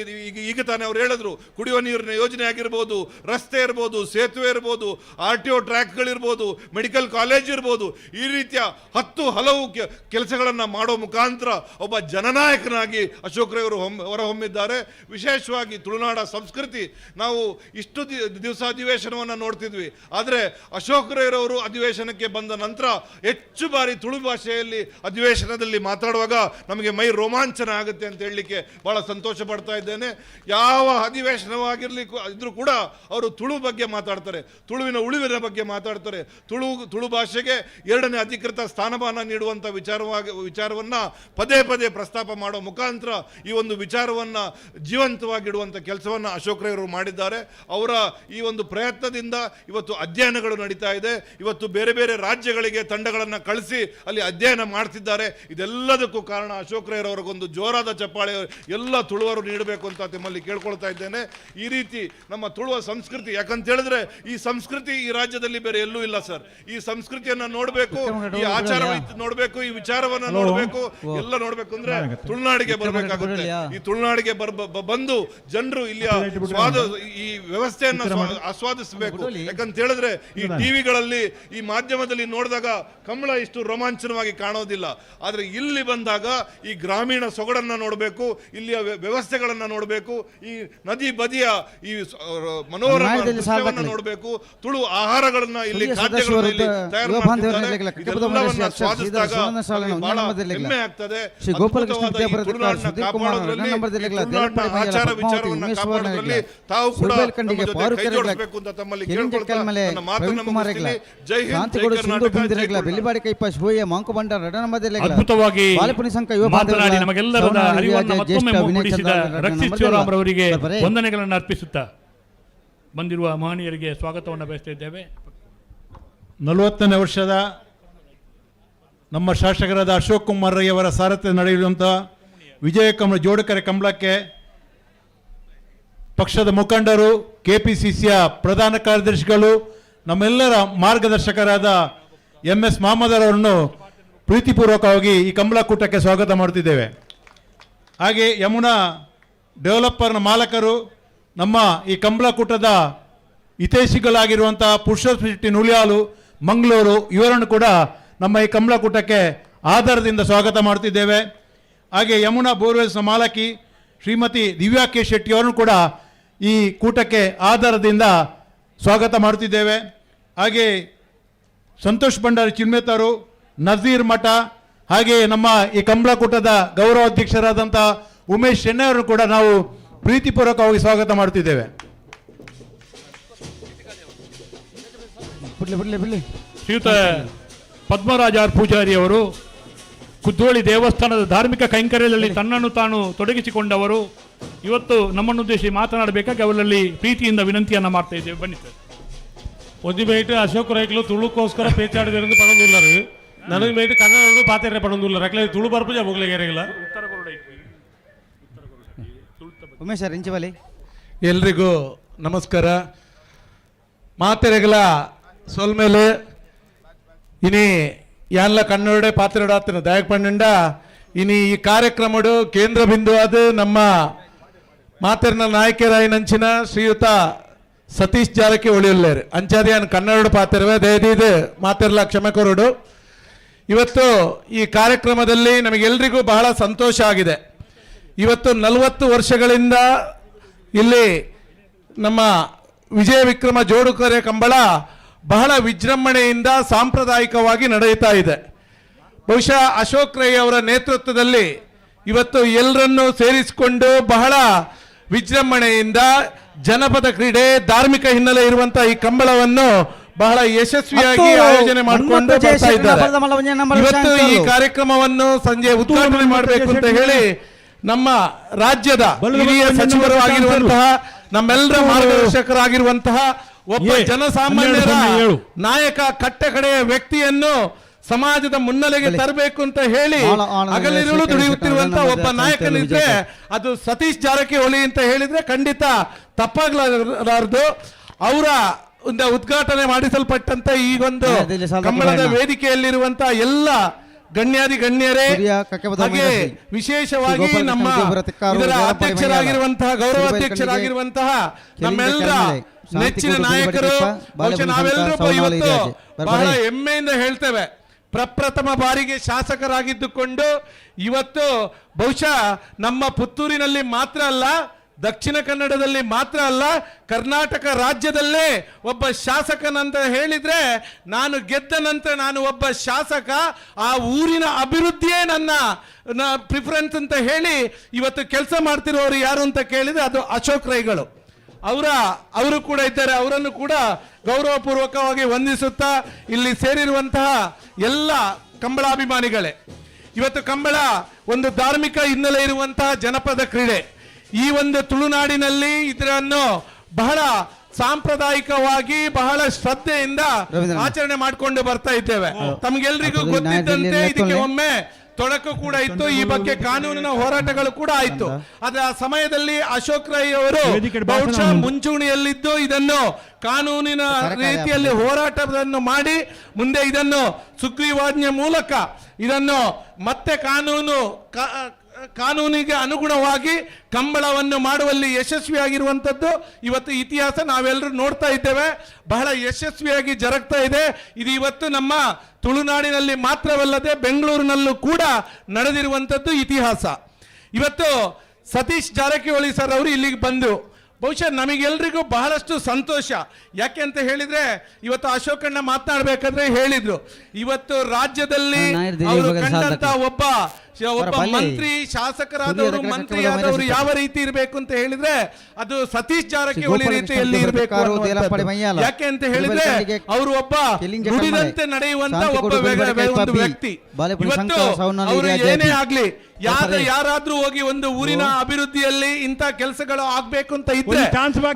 ಈಗ ತಾನೇ ಅವ್ರು ಹೇಳಿದ್ರು, ಕುಡಿಯುವ ನೀರಿನ ಯೋಜನೆ ಆಗಿರ್ಬೋದು, ರಸ್ತೆ ಇರ್ಬೋದು, ಸೇತುವೆ ಇರ್ಬೋದು, RTO ಟ್ರ್ಯಾಕ್ಗಳಿರ್ಬೋದು, ಮೆಡಿಕಲ್ ಕಾಲೇಜ್ ಇರ್ಬೋದು, ಈ ರೀತಿಯ 10 ಹಲವು ಕೆಲಸಗಳನ್ನು ಮಾಡೋ ಮುಖಾಂತರ ಒಬ್ಬ ಜನನಾಯಕನಾಗಿ ಅಶೋಕ್ ರೈ ಅವರು ಹೊರಹೊಮ್ಮಿದ್ದಾರೆ. ವಿಶೇಷವಾಗಿ ತುಳುನಾಡ ಸಂಸ್ಕೃತಿ, ನಾವು ಇಷ್ಟು ದಿವಸ ಅಧಿವೇಶನವನ್ನು ನೋಡ್ತಿದ್ವಿ, ಆದರೆ ಅಶೋಕ್ ರೈ ಅವರು ಅಧಿವೇಶನಕ್ಕೆ ಬಂದ ನಂತರ ಹೆಚ್ಚು ಬಾರಿ ತುಳು ಭಾಷೆಯಲ್ಲಿ ಅಧಿವೇಶನದಲ್ಲಿ ಮಾತಾಡುವಾಗ ನಮಗೆ ಮೈ ರೋಮಾಂಚನ ಆಗುತ್ತೆ ಅಂತ ಹೇಳಲಿಕ್ಕೆ ಬಹಳ ಸಂತೋಷ ಪಡ್ತಾ ಇದ್ದೇನೆ. ಯಾವ ಅಧಿವೇಶನವಾಗಿರಲಿ ಇದ್ರೂ ಕೂಡ ಅವರು ತುಳು ಬಗ್ಗೆ ಮಾತಾಡ್ತಾರೆ, ತುಳುವಿನ ಉಳಿವಿನ ಬಗ್ಗೆ ಮಾತಾಡ್ತಾರೆ, ತುಳು ಭಾಷೆಗೆ 2ನೇ ಅಧಿಕೃತ ಸ್ಥಾನಮಾನ ನೀಡುವಂಥ ವಿಚಾರವನ್ನ ಪದೇ ಪದೇ ಪ್ರಸ್ತಾಪ ಮಾಡೋ ಮುಖಾಂತರ ಈ ಒಂದು ವಿಚಾರವನ್ನ ಜೀವಂತವಾಗಿಡುವಂಥ ಕೆಲಸವನ್ನು ಅಶೋಕ್ ರೈ ಅವರು ಮಾಡಿದ್ದಾರೆ. ಅವರ ಈ ಒಂದು ಪ್ರಯತ್ನದಿಂದ ಇವತ್ತು ಅಧ್ಯಯನಗಳು ನಡೀತಾ ಇದೆ. ಇವತ್ತು ಬೇರೆ ಬೇರೆ ರಾಜ್ಯಗಳಿಗೆ ತಂಡಗಳನ್ನು ಕಳಿಸಿ ಅಲ್ಲಿ ಅಧ್ಯಯನ ಮಾಡ್ತಿದ್ದಾರೆ. ಇದೆಲ್ಲದಕ್ಕೂ ಕಾರಣ ಅಶೋಕ್ ರೈ ಅವರಿಗೊಂದು ಜೋರಾದ ಚಪ್ಪಾಳೆ ಎಲ್ಲ ತುಳುವರು ನೀಡಬೇಕು ಅಂತ ನಿಮ್ಮಲ್ಲಿ ಕೇಳ್ಕೊಳ್ತಾ ಇದ್ದೇನೆ. ಈ ರೀತಿ ನಮ್ಮ ತುಳುವ ಸಂಸ್ಕೃತಿ, ಯಾಕಂತ ಹೇಳಿದ್ರೆ ಈ ಸಂಸ್ಕೃತಿ ಈ ರಾಜ್ಯದಲ್ಲಿ ಬೇರೆ ಎಲ್ಲೂ ಇಲ್ಲ ಸರ್. ಈ ಸಂಸ್ಕೃತಿಯನ್ನ ನೋಡಬೇಕು, ಈ ಆಚಾರ ನೋಡಬೇಕು, ಈ ವಿಚಾರವನ್ನ ನೋಡಬೇಕು, ಎಲ್ಲ ನೋಡ್ಬೇಕು ಅಂದ್ರೆ ತುಳುನಾಡಿಗೆ ಬರಬೇಕಾಗುತ್ತೆ. ಈ ತುಳುನಾಡಿಗೆ ಬಂದು ಜನರು ಇಲ್ಲಿಯ ಈ ವ್ಯವಸ್ಥೆಯನ್ನ ಆಸ್ವಾದಿಸಬೇಕು. ಯಾಕಂತ ಹೇಳಿದ್ರೆ ಈ ಟಿವಿಗಳಲ್ಲಿ, ಈ ಮಾಧ್ಯಮದಲ್ಲಿ ನೋಡಿದಾಗ ಕಂಬಳ ಇಷ್ಟು ರೋಮಾಂಚನವಾಗಿ ಕಾಣೋದಿಲ್ಲ. ಆದ್ರೆ ಇಲ್ಲಿ ಬಂದಾಗ ಈ ಗ್ರಾಮೀಣ ಸೊಗಡನ್ನ ನೋಡಬೇಕು, ಇಲ್ಲಿಯ ವ್ಯವಸ್ಥೆಗಳನ್ನ ನೋಡಬೇಕು, ಈ ನದಿ ಬದಿಯ ಈ ಮನೋರಮ ದೃಶ್ಯವನ್ನ ನೋಡಬೇಕು, ತುಳು ಆಹಾರಗಳನ್ನ ಇಲ್ಲಿ ಖಾದ್ಯಗಳನ್ನ ಇಲ್ಲಿ ತಯಾರು ಮಾಡ್ತಿದ್ದಾರೆ. ಇದೆಲ್ಲವನ್ನ ಸ್ವಾದಿಸಿದಾಗ ಬಹಳ ಹೆಮ್ಮೆ ಆಗ್ತದೆ. ಆಚಾರ ವಿಚಾರವನ್ನ ಕಾಪಾಡೋದ್ರಲ್ಲಿ ತಾವು ಕೂಡ ಕೈ ಜೋಡಿಸಬೇಕು ಅಂತ ತಮ್ಮಲ್ಲಿ ಕೇಳ್ಕೊಳ್ತಾ ನನ್ನ ಮಾತನ್ನು ಮುಗಿಸ್ತೀನಿ. ಜೈ ಹಿಂದ್, ಜೈ ಕರ್ನಾಟಕ. ಅದ್ಭುತವಾಗಿ ಮಾತನಾಡಿ ನಮಗೆಲ್ಲರ ಅರಿವನ್ನು ಮತ್ತೊಮ್ಮೆ ಮೂಡಿಸಿದ ರಕ್ಷಿತ್ ಶಿವರಾಮ್ರವರಿಗೆ ವಂದನೆಗಳನ್ನು ಅರ್ಪಿಸುತ್ತಾ ಬಂದಿರುವ ಮಹನೀಯರಿಗೆ ಸ್ವಾಗತವನ್ನು ಬಯಸುತ್ತಿದ್ದೇವೆ. 40ನೇ ವರ್ಷದ ನಮ್ಮ ಶಾಸಕರಾದ ಅಶೋಕ್ ಕುಮಾರ್ ರೈ ಅವರ ಸಾರಥ್ಯ ನಡೆಯುವಂಥ ವಿಜಯ ಕಂಬಳ ಜೋಡುಕರೆ ಕಂಬಳಕ್ಕೆ ಪಕ್ಷದ ಮುಖಂಡರು, KPCCಯ ಪ್ರಧಾನ ಕಾರ್ಯದರ್ಶಿಗಳು, ನಮ್ಮೆಲ್ಲರ ಮಾರ್ಗದರ್ಶಕರಾದ MS ಮಹಮ್ಮದ್ ಅವರನ್ನು ಪ್ರೀತಿಪೂರ್ವಕವಾಗಿ ಈ ಕಂಬಳ ಕೂಟಕ್ಕೆ ಸ್ವಾಗತ ಮಾಡುತ್ತಿದ್ದೇವೆ. ಹಾಗೆ ಯಮುನಾ ಡೆವಲಪರ್ನ ಮಾಲಕರು, ನಮ್ಮ ಈ ಕಂಬಳ ಕೂಟದ ಹಿತೈಷಿಗಳಾಗಿರುವಂತಹ ಪುರುಷೋತ್ತಮ ಶೆಟ್ಟಿ ನುಳಿಯಾಲು ಮಂಗಳೂರು ಇವರನ್ನು ಕೂಡ ನಮ್ಮ ಈ ಕಂಬಳಕೂಟಕ್ಕೆ ಆಧಾರದಿಂದ ಸ್ವಾಗತ ಮಾಡ್ತಿದ್ದೇವೆ. ಹಾಗೆ ಯಮುನಾ ಬೋರ್ವೆಲ್ಸ್ನ ಮಾಲಕಿ ಶ್ರೀಮತಿ ದಿವ್ಯಾ ಕೆ ಶೆಟ್ಟಿ ಅವರನ್ನು ಕೂಡ ಈ ಕೂಟಕ್ಕೆ ಆಧಾರದಿಂದ ಸ್ವಾಗತ ಮಾಡುತ್ತಿದ್ದೇವೆ. ಹಾಗೆ ಸಂತೋಷ್ ಭಂಡಾರಿ ಚಿನ್ಮೇತರು, ನಜೀರ್ ಮಠ, ಹಾಗೆ ನಮ್ಮ ಈ ಕಂಬಳಕೂಟದ ಗೌರವಾಧ್ಯಕ್ಷರಾದಂಥ ಉಮೇಶ್ ಶೆಣ್ಣೆ ಅವರನ್ನು ಕೂಡ ನಾವು ಪ್ರೀತಿಪೂರ್ವಕವಾಗಿ ಸ್ವಾಗತ ಮಾಡುತ್ತಿದ್ದೇವೆ. ಶ್ರೀಯುತ ಪದ್ಮರಾಜ ಆರ್ ಪೂಜಾರಿ ಅವರು ಕುದ್ದೋಳಿ ದೇವಸ್ಥಾನದ ಧಾರ್ಮಿಕ ಕೈಂಕರ್ಯದಲ್ಲಿ ತನ್ನನ್ನು ತಾನು ತೊಡಗಿಸಿಕೊಂಡವರು. ಇವತ್ತು ನಮ್ಮನ್ನು ಉದ್ದೇಶಿಸಿ ಮಾತನಾಡಬೇಕಾಗಿ ಅವರಲ್ಲಿ ಪ್ರೀತಿಯಿಂದ ವಿನಂತಿಯನ್ನು ಮಾಡ್ತಾ ಇದ್ದೇವೆ. ಬನ್ನಿ ಸರ್. ಒಂದು ಮೇಟ್ ಅಶೋಕ್ ರೈಕ್ಲು ತುಳುಕೋಸ್ಕರ ಪೇಚಾಡಿದ ಪಡೋದಿಲ್ಲರು ನನಗೆ ಮೇಟ್ ಕನ್ನಡ ಪಾತ್ರೆ ಪಡೋದಿಲ್ಲ ರಕ್ಲೆ ತುಳು ಬರ್ಪಜ ಮುಗ್ಲಿಗೆರೆಗಿಲ್ಲ. ಉಮೇಶ್ ಸರ್ ಇಂಚಬಲಿ ಎಲ್ರಿಗೂ ನಮಸ್ಕಾರ. ಮಾತೆರೆಗಳ ಸೋಲ್ಮೇಲೆ ಇನಿ ಯಾನ್ಲ ಕನ್ನಡ ಪಾತ್ರೆಡಾತನ ದಯಕ್ ಪಂಡ ಇನಿ ಈ ಕಾರ್ಯಕ್ರಮಡು ಕೇಂದ್ರ ಬಿಂದು ಅದು ನಮ್ಮ ಮಾತೆರ್ನ ನಾಯಕರಾಯಿನಂಚಿನ ಶ್ರೀಯುತ ಸತೀಶ್ ಜಾರಕಿಹೊಳಿ ಉಳ್ಳೇರು ಅಂಚಾದಿಯಾನ್ ಕನ್ನಡ ಪಾತ್ರವೇ ದಯದಿದು ಮಾತೆರ್ಲ ಕ್ಷಮೆ ಕೊರಡು. ಇವತ್ತು ಈ ಕಾರ್ಯಕ್ರಮದಲ್ಲಿ ನಮಗೆಲ್ಲರಿಗೂ ಬಹಳ ಸಂತೋಷ ಆಗಿದೆ. ಇವತ್ತು 40 ವರ್ಷಗಳಿಂದ ಇಲ್ಲಿ ನಮ್ಮ ವಿಜಯ ವಿಕ್ರಮ ಜೋಡುಕರೆ ಕಂಬಳ ಬಹಳ ವಿಜೃಂಭಣೆಯಿಂದ ಸಾಂಪ್ರದಾಯಿಕವಾಗಿ ನಡೆಯುತ್ತಾ ಇದೆ. ಬಹುಶಃ ಅಶೋಕ್ ರೈ ಅವರ ನೇತೃತ್ವದಲ್ಲಿ ಇವತ್ತು ಎಲ್ಲರನ್ನೂ ಸೇರಿಸಿಕೊಂಡು ಬಹಳ ವಿಜೃಂಭಣೆಯಿಂದ ಜನಪದ ಕ್ರೀಡೆ, ಧಾರ್ಮಿಕ ಹಿನ್ನೆಲೆ ಇರುವಂತಹ ಈ ಕಂಬಳವನ್ನು ಬಹಳ ಯಶಸ್ವಿಯಾಗಿ ಆಯೋಜನೆ ಮಾಡಿಕೊಂಡು ಬರ್ತಾ ಇದ್ದಾರೆ. ಇವತ್ತು ಈ ಕಾರ್ಯಕ್ರಮವನ್ನು ಸಂಜೆ ಉದ್ಘಾಟನೆ ಮಾಡಬೇಕು ಅಂತ ಹೇಳಿ ನಮ್ಮ ರಾಜ್ಯದ ಹಿರಿಯ ಸಚಿವರು ಆಗಿರುವಂತಹ ನಮ್ಮೆಲ್ಲರ ಮಾರ್ಗದರ್ಶಕರಾಗಿರುವಂತಹ ಒಬ್ಬ ಜನಸಾಮಾನ್ಯರ ನಾಯಕ, ಕಟ್ಟಕಡೆಯ ವ್ಯಕ್ತಿಯನ್ನು ಸಮಾಜದ ಮುನ್ನೆಲೆಗೆ ತರಬೇಕು ಅಂತ ಹೇಳಿ ಹಗಲಿರುಳು ದುಡಿಯುತ್ತಿರುವಂತಹ ಒಬ್ಬ ನಾಯಕನಿದ್ರೆ ಅದು ಸತೀಶ್ ಜಾರಕಿಹೊಳಿ ಅಂತ ಹೇಳಿದ್ರೆ ಖಂಡಿತ ತಪ್ಪಾಗಲಾರದು. ಅವರ ಒಂದು ಉದ್ಘಾಟನೆ ಮಾಡಿಸಲ್ಪಟ್ಟಂತ ಈ ಒಂದು ಕಂಬಳದ ವೇದಿಕೆಯಲ್ಲಿರುವಂತಹ ಎಲ್ಲ ಗಣ್ಯಾದಿ ಗಣ್ಯರೇ, ಹಾಗೆ ವಿಶೇಷವಾಗಿ ನಮ್ಮ ಇದರ ಅಧ್ಯಕ್ಷರಾಗಿರುವಂತಹ ಗೌರವಾಧ್ಯಕ್ಷರಾಗಿರುವಂತಹ ನಮ್ಮೆಲ್ಲರ ನೆಚ್ಚಿನ ನಾಯಕರು, ಬಹುಶಃ ನಾವೆಲ್ಲರೂ ಇವತ್ತು ಬಹಳ ಹೆಮ್ಮೆಯಿಂದ ಹೇಳ್ತೇವೆ, ಪ್ರಪ್ರಥಮ ಬಾರಿಗೆ ಶಾಸಕರಾಗಿದ್ದುಕೊಂಡು ಇವತ್ತು ಬಹುಶಃ ನಮ್ಮ ಪುತ್ತೂರಿನಲ್ಲಿ ಮಾತ್ರ ಅಲ್ಲ, ದಕ್ಷಿಣ ಕನ್ನಡದಲ್ಲಿ ಮಾತ್ರ ಅಲ್ಲ, ಕರ್ನಾಟಕ ರಾಜ್ಯದಲ್ಲೇ ಒಬ್ಬ ಶಾಸಕನಂತ ಹೇಳಿದ್ರೆ ನಾನು ಗೆದ್ದ ನಂತರ ನಾನು ಒಬ್ಬ ಶಾಸಕ, ಆ ಊರಿನ ಅಭಿವೃದ್ಧಿಯೇ ನನ್ನ ಪ್ರಿಫರೆನ್ಸ್ ಅಂತ ಹೇಳಿ ಇವತ್ತು ಕೆಲಸ ಮಾಡ್ತಿರೋರು ಯಾರು ಅಂತ ಕೇಳಿದ್ರೆ ಅದು ಅಶೋಕ್ ರೈಗಳು. ಅವರು ಕೂಡ ಇದ್ದಾರೆ. ಅವರನ್ನು ಕೂಡ ಗೌರವಪೂರ್ವಕವಾಗಿ ವಂದಿಸುತ್ತಾ ಇಲ್ಲಿ ಸೇರಿರುವಂತಹ ಎಲ್ಲ ಕಂಬಳಾಭಿಮಾನಿಗಳೇ, ಇವತ್ತು ಕಂಬಳ ಒಂದು ಧಾರ್ಮಿಕ ಹಿನ್ನೆಲೆ ಇರುವಂತಹ ಜನಪದ ಕ್ರೀಡೆ. ಈ ಒಂದು ತುಳುನಾಡಿನಲ್ಲಿ ಇದನ್ನು ಬಹಳ ಸಾಂಪ್ರದಾಯಿಕವಾಗಿ ಬಹಳ ಶ್ರದ್ಧೆಯಿಂದ ಆಚರಣೆ ಮಾಡಿಕೊಂಡು ಬರ್ತಾ ಇದ್ದೇವೆ. ತಮ್ಗೆಲ್ರಿಗೂ ಗೊತ್ತಿದ್ದಂತೆ ಇದಕ್ಕೆ ಒಮ್ಮೆ ತೊಡಕು ಕೂಡ ಇತ್ತು. ಈ ಬಗ್ಗೆ ಕಾನೂನಿನ ಹೋರಾಟಗಳು ಕೂಡ ಆಯಿತು. ಆದ್ರೆ ಆ ಸಮಯದಲ್ಲಿ ಅಶೋಕ್ ರೈ ಅವರು ಬಹುಶಃ ಮುಂಚೂಣಿಯಲ್ಲಿದ್ದು ಇದನ್ನು ಕಾನೂನಿನ ರೀತಿಯಲ್ಲಿ ಹೋರಾಟವನ್ನು ಮಾಡಿ ಮುಂದೆ ಇದನ್ನು ಸುಗ್ರೀವಾಜ್ಞೆ ಮೂಲಕ ಇದನ್ನು ಮತ್ತೆ ಕಾನೂನಿಗೆ ಅನುಗುಣವಾಗಿ ಕಂಬಳವನ್ನು ಮಾಡುವಲ್ಲಿ ಯಶಸ್ವಿಯಾಗಿರುವಂಥದ್ದು ಇವತ್ತು ಇತಿಹಾಸ ನಾವೆಲ್ಲರೂ ನೋಡ್ತಾ ಇದ್ದೇವೆ. ಬಹಳ ಯಶಸ್ವಿಯಾಗಿ ಜರುಗ್ತಾ ಇದೆ. ಇದು ಇವತ್ತು ನಮ್ಮ ತುಳುನಾಡಿನಲ್ಲಿ ಮಾತ್ರವಲ್ಲದೆ ಬೆಂಗಳೂರಿನಲ್ಲೂ ಕೂಡ ನಡೆದಿರುವಂಥದ್ದು ಇತಿಹಾಸ. ಇವತ್ತು ಸತೀಶ್ ಜಾರಕಿಹೊಳಿ ಸರ್ ಅವರು ಇಲ್ಲಿಗೆ ಬಂದು ಬಹುಶಃ ನಮಗೆಲ್ರಿಗೂ ಬಹಳಷ್ಟು ಸಂತೋಷ. ಯಾಕೆ ಅಂತ ಹೇಳಿದ್ರೆ ಇವತ್ತು ಅಶೋಕಣ್ಣ ಮಾತನಾಡಬೇಕಾದ್ರೆ ಹೇಳಿದ್ರು, ಇವತ್ತು ರಾಜ್ಯದಲ್ಲಿ ಅವರು ಕಂಡಂತ ಒಬ್ಬ ಮಂತ್ರಿ, ಶಾಸಕರಾದವರು, ಮಂತ್ರಿಯಾದವರು ಯಾವ ರೀತಿ ಇರಬೇಕು ಅಂತ ಹೇಳಿದ್ರೆ ಅದು ಸತೀಶ್ ಜಾರಕಿಹೊಳಿ ರೀತಿಯಲ್ಲಿ ಇರಬೇಕು. ಯಾಕೆ ಅಂತ ಹೇಳಿದ್ರೆ ಅವರು ಒಬ್ಬ ನುಡಿದಂತೆ ನಡೆಯುವಂತ ಒಬ್ಬ ಒಂದು ವ್ಯಕ್ತಿ. ಇವತ್ತು ಅವರು ಏನೇ ಆಗ್ಲಿ, ಯಾರಾದ್ರೂ ಹೋಗಿ ಒಂದು ಊರಿನ ಅಭಿವೃದ್ಧಿಯಲ್ಲಿ ಇಂಥ ಕೆಲಸಗಳು ಆಗ್ಬೇಕು ಅಂತ ಇದ್ರೆ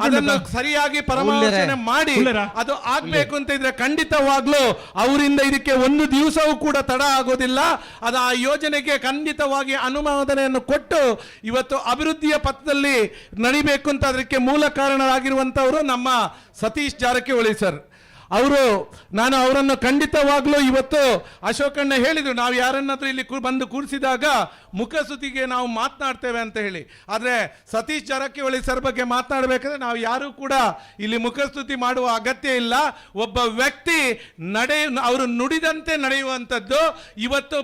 ಅದನ್ನು ಸರಿಯಾಗಿ ಪರಾಮರ್ಶನೆ ಮಾಡಿ ಅದು ಆಗ್ಬೇಕು ಅಂತ ಇದ್ರೆ ಖಂಡಿತವಾಗ್ಲೂ ಅವರಿಂದ ಇದಕ್ಕೆ ಒಂದು ದಿವಸವೂ ಕೂಡ ತಡ ಆಗೋದಿಲ್ಲ. ಅದು ಆ ಯೋಜನೆಗೆ ಖಂಡಿತವಾಗಿ ಅನುಮೋದನೆಯನ್ನು ಕೊಟ್ಟು ಇವತ್ತು ಅಭಿವೃದ್ಧಿಯ ಪಥದಲ್ಲಿ ನಡಿಬೇಕು ಅಂತ ಅದಕ್ಕೆ ಮೂಲ ಕಾರಣರಾಗಿರುವಂತವರು ನಮ್ಮ ಸತೀಶ್ ಜಾರಕಿಹೊಳಿ ಸರ್. ನಾನು ಅವರನ್ನು ಖಂಡಿತವಾಗ್ಲೂ ಇವತ್ತು ಅಶೋಕಣ್ಣ ಹೇಳಿದ್ರು, ನಾವು ಯಾರನ್ನಾದ್ರೂ ಇಲ್ಲಿ ಬಂದು ಕೂರಿಸಿದಾಗ ಮುಖಸ್ತುತಿಗೆ ನಾವು ಮಾತನಾಡ್ತೇವೆ ಅಂತ ಹೇಳಿ. ಆದರೆ ಸತೀಶ್ ಜಾರಕಿಹೊಳಿ ಸರ್ ಬಗ್ಗೆ ಮಾತನಾಡಬೇಕಾದ್ರೆ ನಾವು ಯಾರೂ ಕೂಡ ಇಲ್ಲಿ ಮುಖಸ್ತುತಿ ಮಾಡುವ ಅಗತ್ಯ ಇಲ್ಲ. ಒಬ್ಬ ವ್ಯಕ್ತಿ ಅವರು ನುಡಿದಂತೆ ನಡೆಯುವಂಥದ್ದು ಇವತ್ತು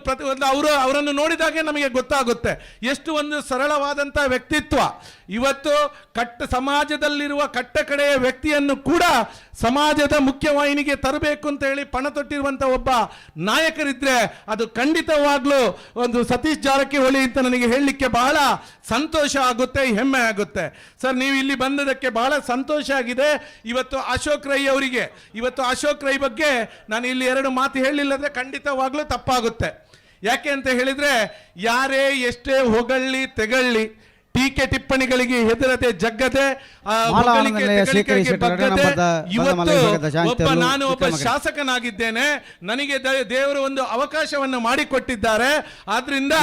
ಅವರನ್ನು ನೋಡಿದಾಗೆ ನಮಗೆ ಗೊತ್ತಾಗುತ್ತೆ ಎಷ್ಟು ಒಂದು ಸರಳವಾದಂಥ ವ್ಯಕ್ತಿತ್ವ. ಇವತ್ತು ಸಮಾಜದಲ್ಲಿರುವ ಕಟ್ಟ ಕಡೆಯ ವ್ಯಕ್ತಿಯನ್ನು ಕೂಡ ಸಮಾಜದ ಮುಖ್ಯವಾಹಿನಿಗೆ ತರಬೇಕು ಅಂತ ಹೇಳಿ ಪಣ ತೊಟ್ಟಿರುವಂಥ ಒಬ್ಬ ನಾಯಕರಿದ್ರೆ ಅದು ಖಂಡಿತವಾಗ್ಲೂ ಒಂದು ಸತೀಶ್ ಜಾರಕಿಹೊಳಿ ಅಂತ ನನಗೆ ಹೇಳಲಿಕ್ಕೆ ಬಹಳ ಸಂತೋಷ ಆಗುತ್ತೆ, ಹೆಮ್ಮೆ ಆಗುತ್ತೆ. ಸರ್, ನೀವು ಇಲ್ಲಿ ಬಂದದಕ್ಕೆ ಬಹಳ ಸಂತೋಷ ಆಗಿದೆ. ಇವತ್ತು ಅಶೋಕ್ ರೈ ಅವರಿಗೆ, ಇವತ್ತು ಅಶೋಕ್ ರೈ ಬಗ್ಗೆ ನಾನು ಇಲ್ಲಿ 2 ಮಾತು ಹೇಳಿಲ್ಲದ್ರೆ ಖಂಡಿತವಾಗ್ಲೂ ತಪ್ಪಾಗುತ್ತೆ. ಯಾಕೆ ಅಂತ ಹೇಳಿದ್ರೆ, ಯಾರೇ ಎಷ್ಟೇ ಹೊಗಳ್ಳಿ ತೆಗಳ್ಳಿ ಟೀಕೆ ಟಿಪ್ಪಣಿಗಳಿಗೆ ಹೆದರದೆ ಜಗ್ಗದೆ ನಾನು ಒಬ್ಬ ಶಾಸಕನಾಗಿದ್ದೇನೆ, ನನಗೆ ದೇವರು ಒಂದು ಅವಕಾಶವನ್ನು ಮಾಡಿಕೊಟ್ಟಿದ್ದಾರೆ. ಆದ್ರಿಂದ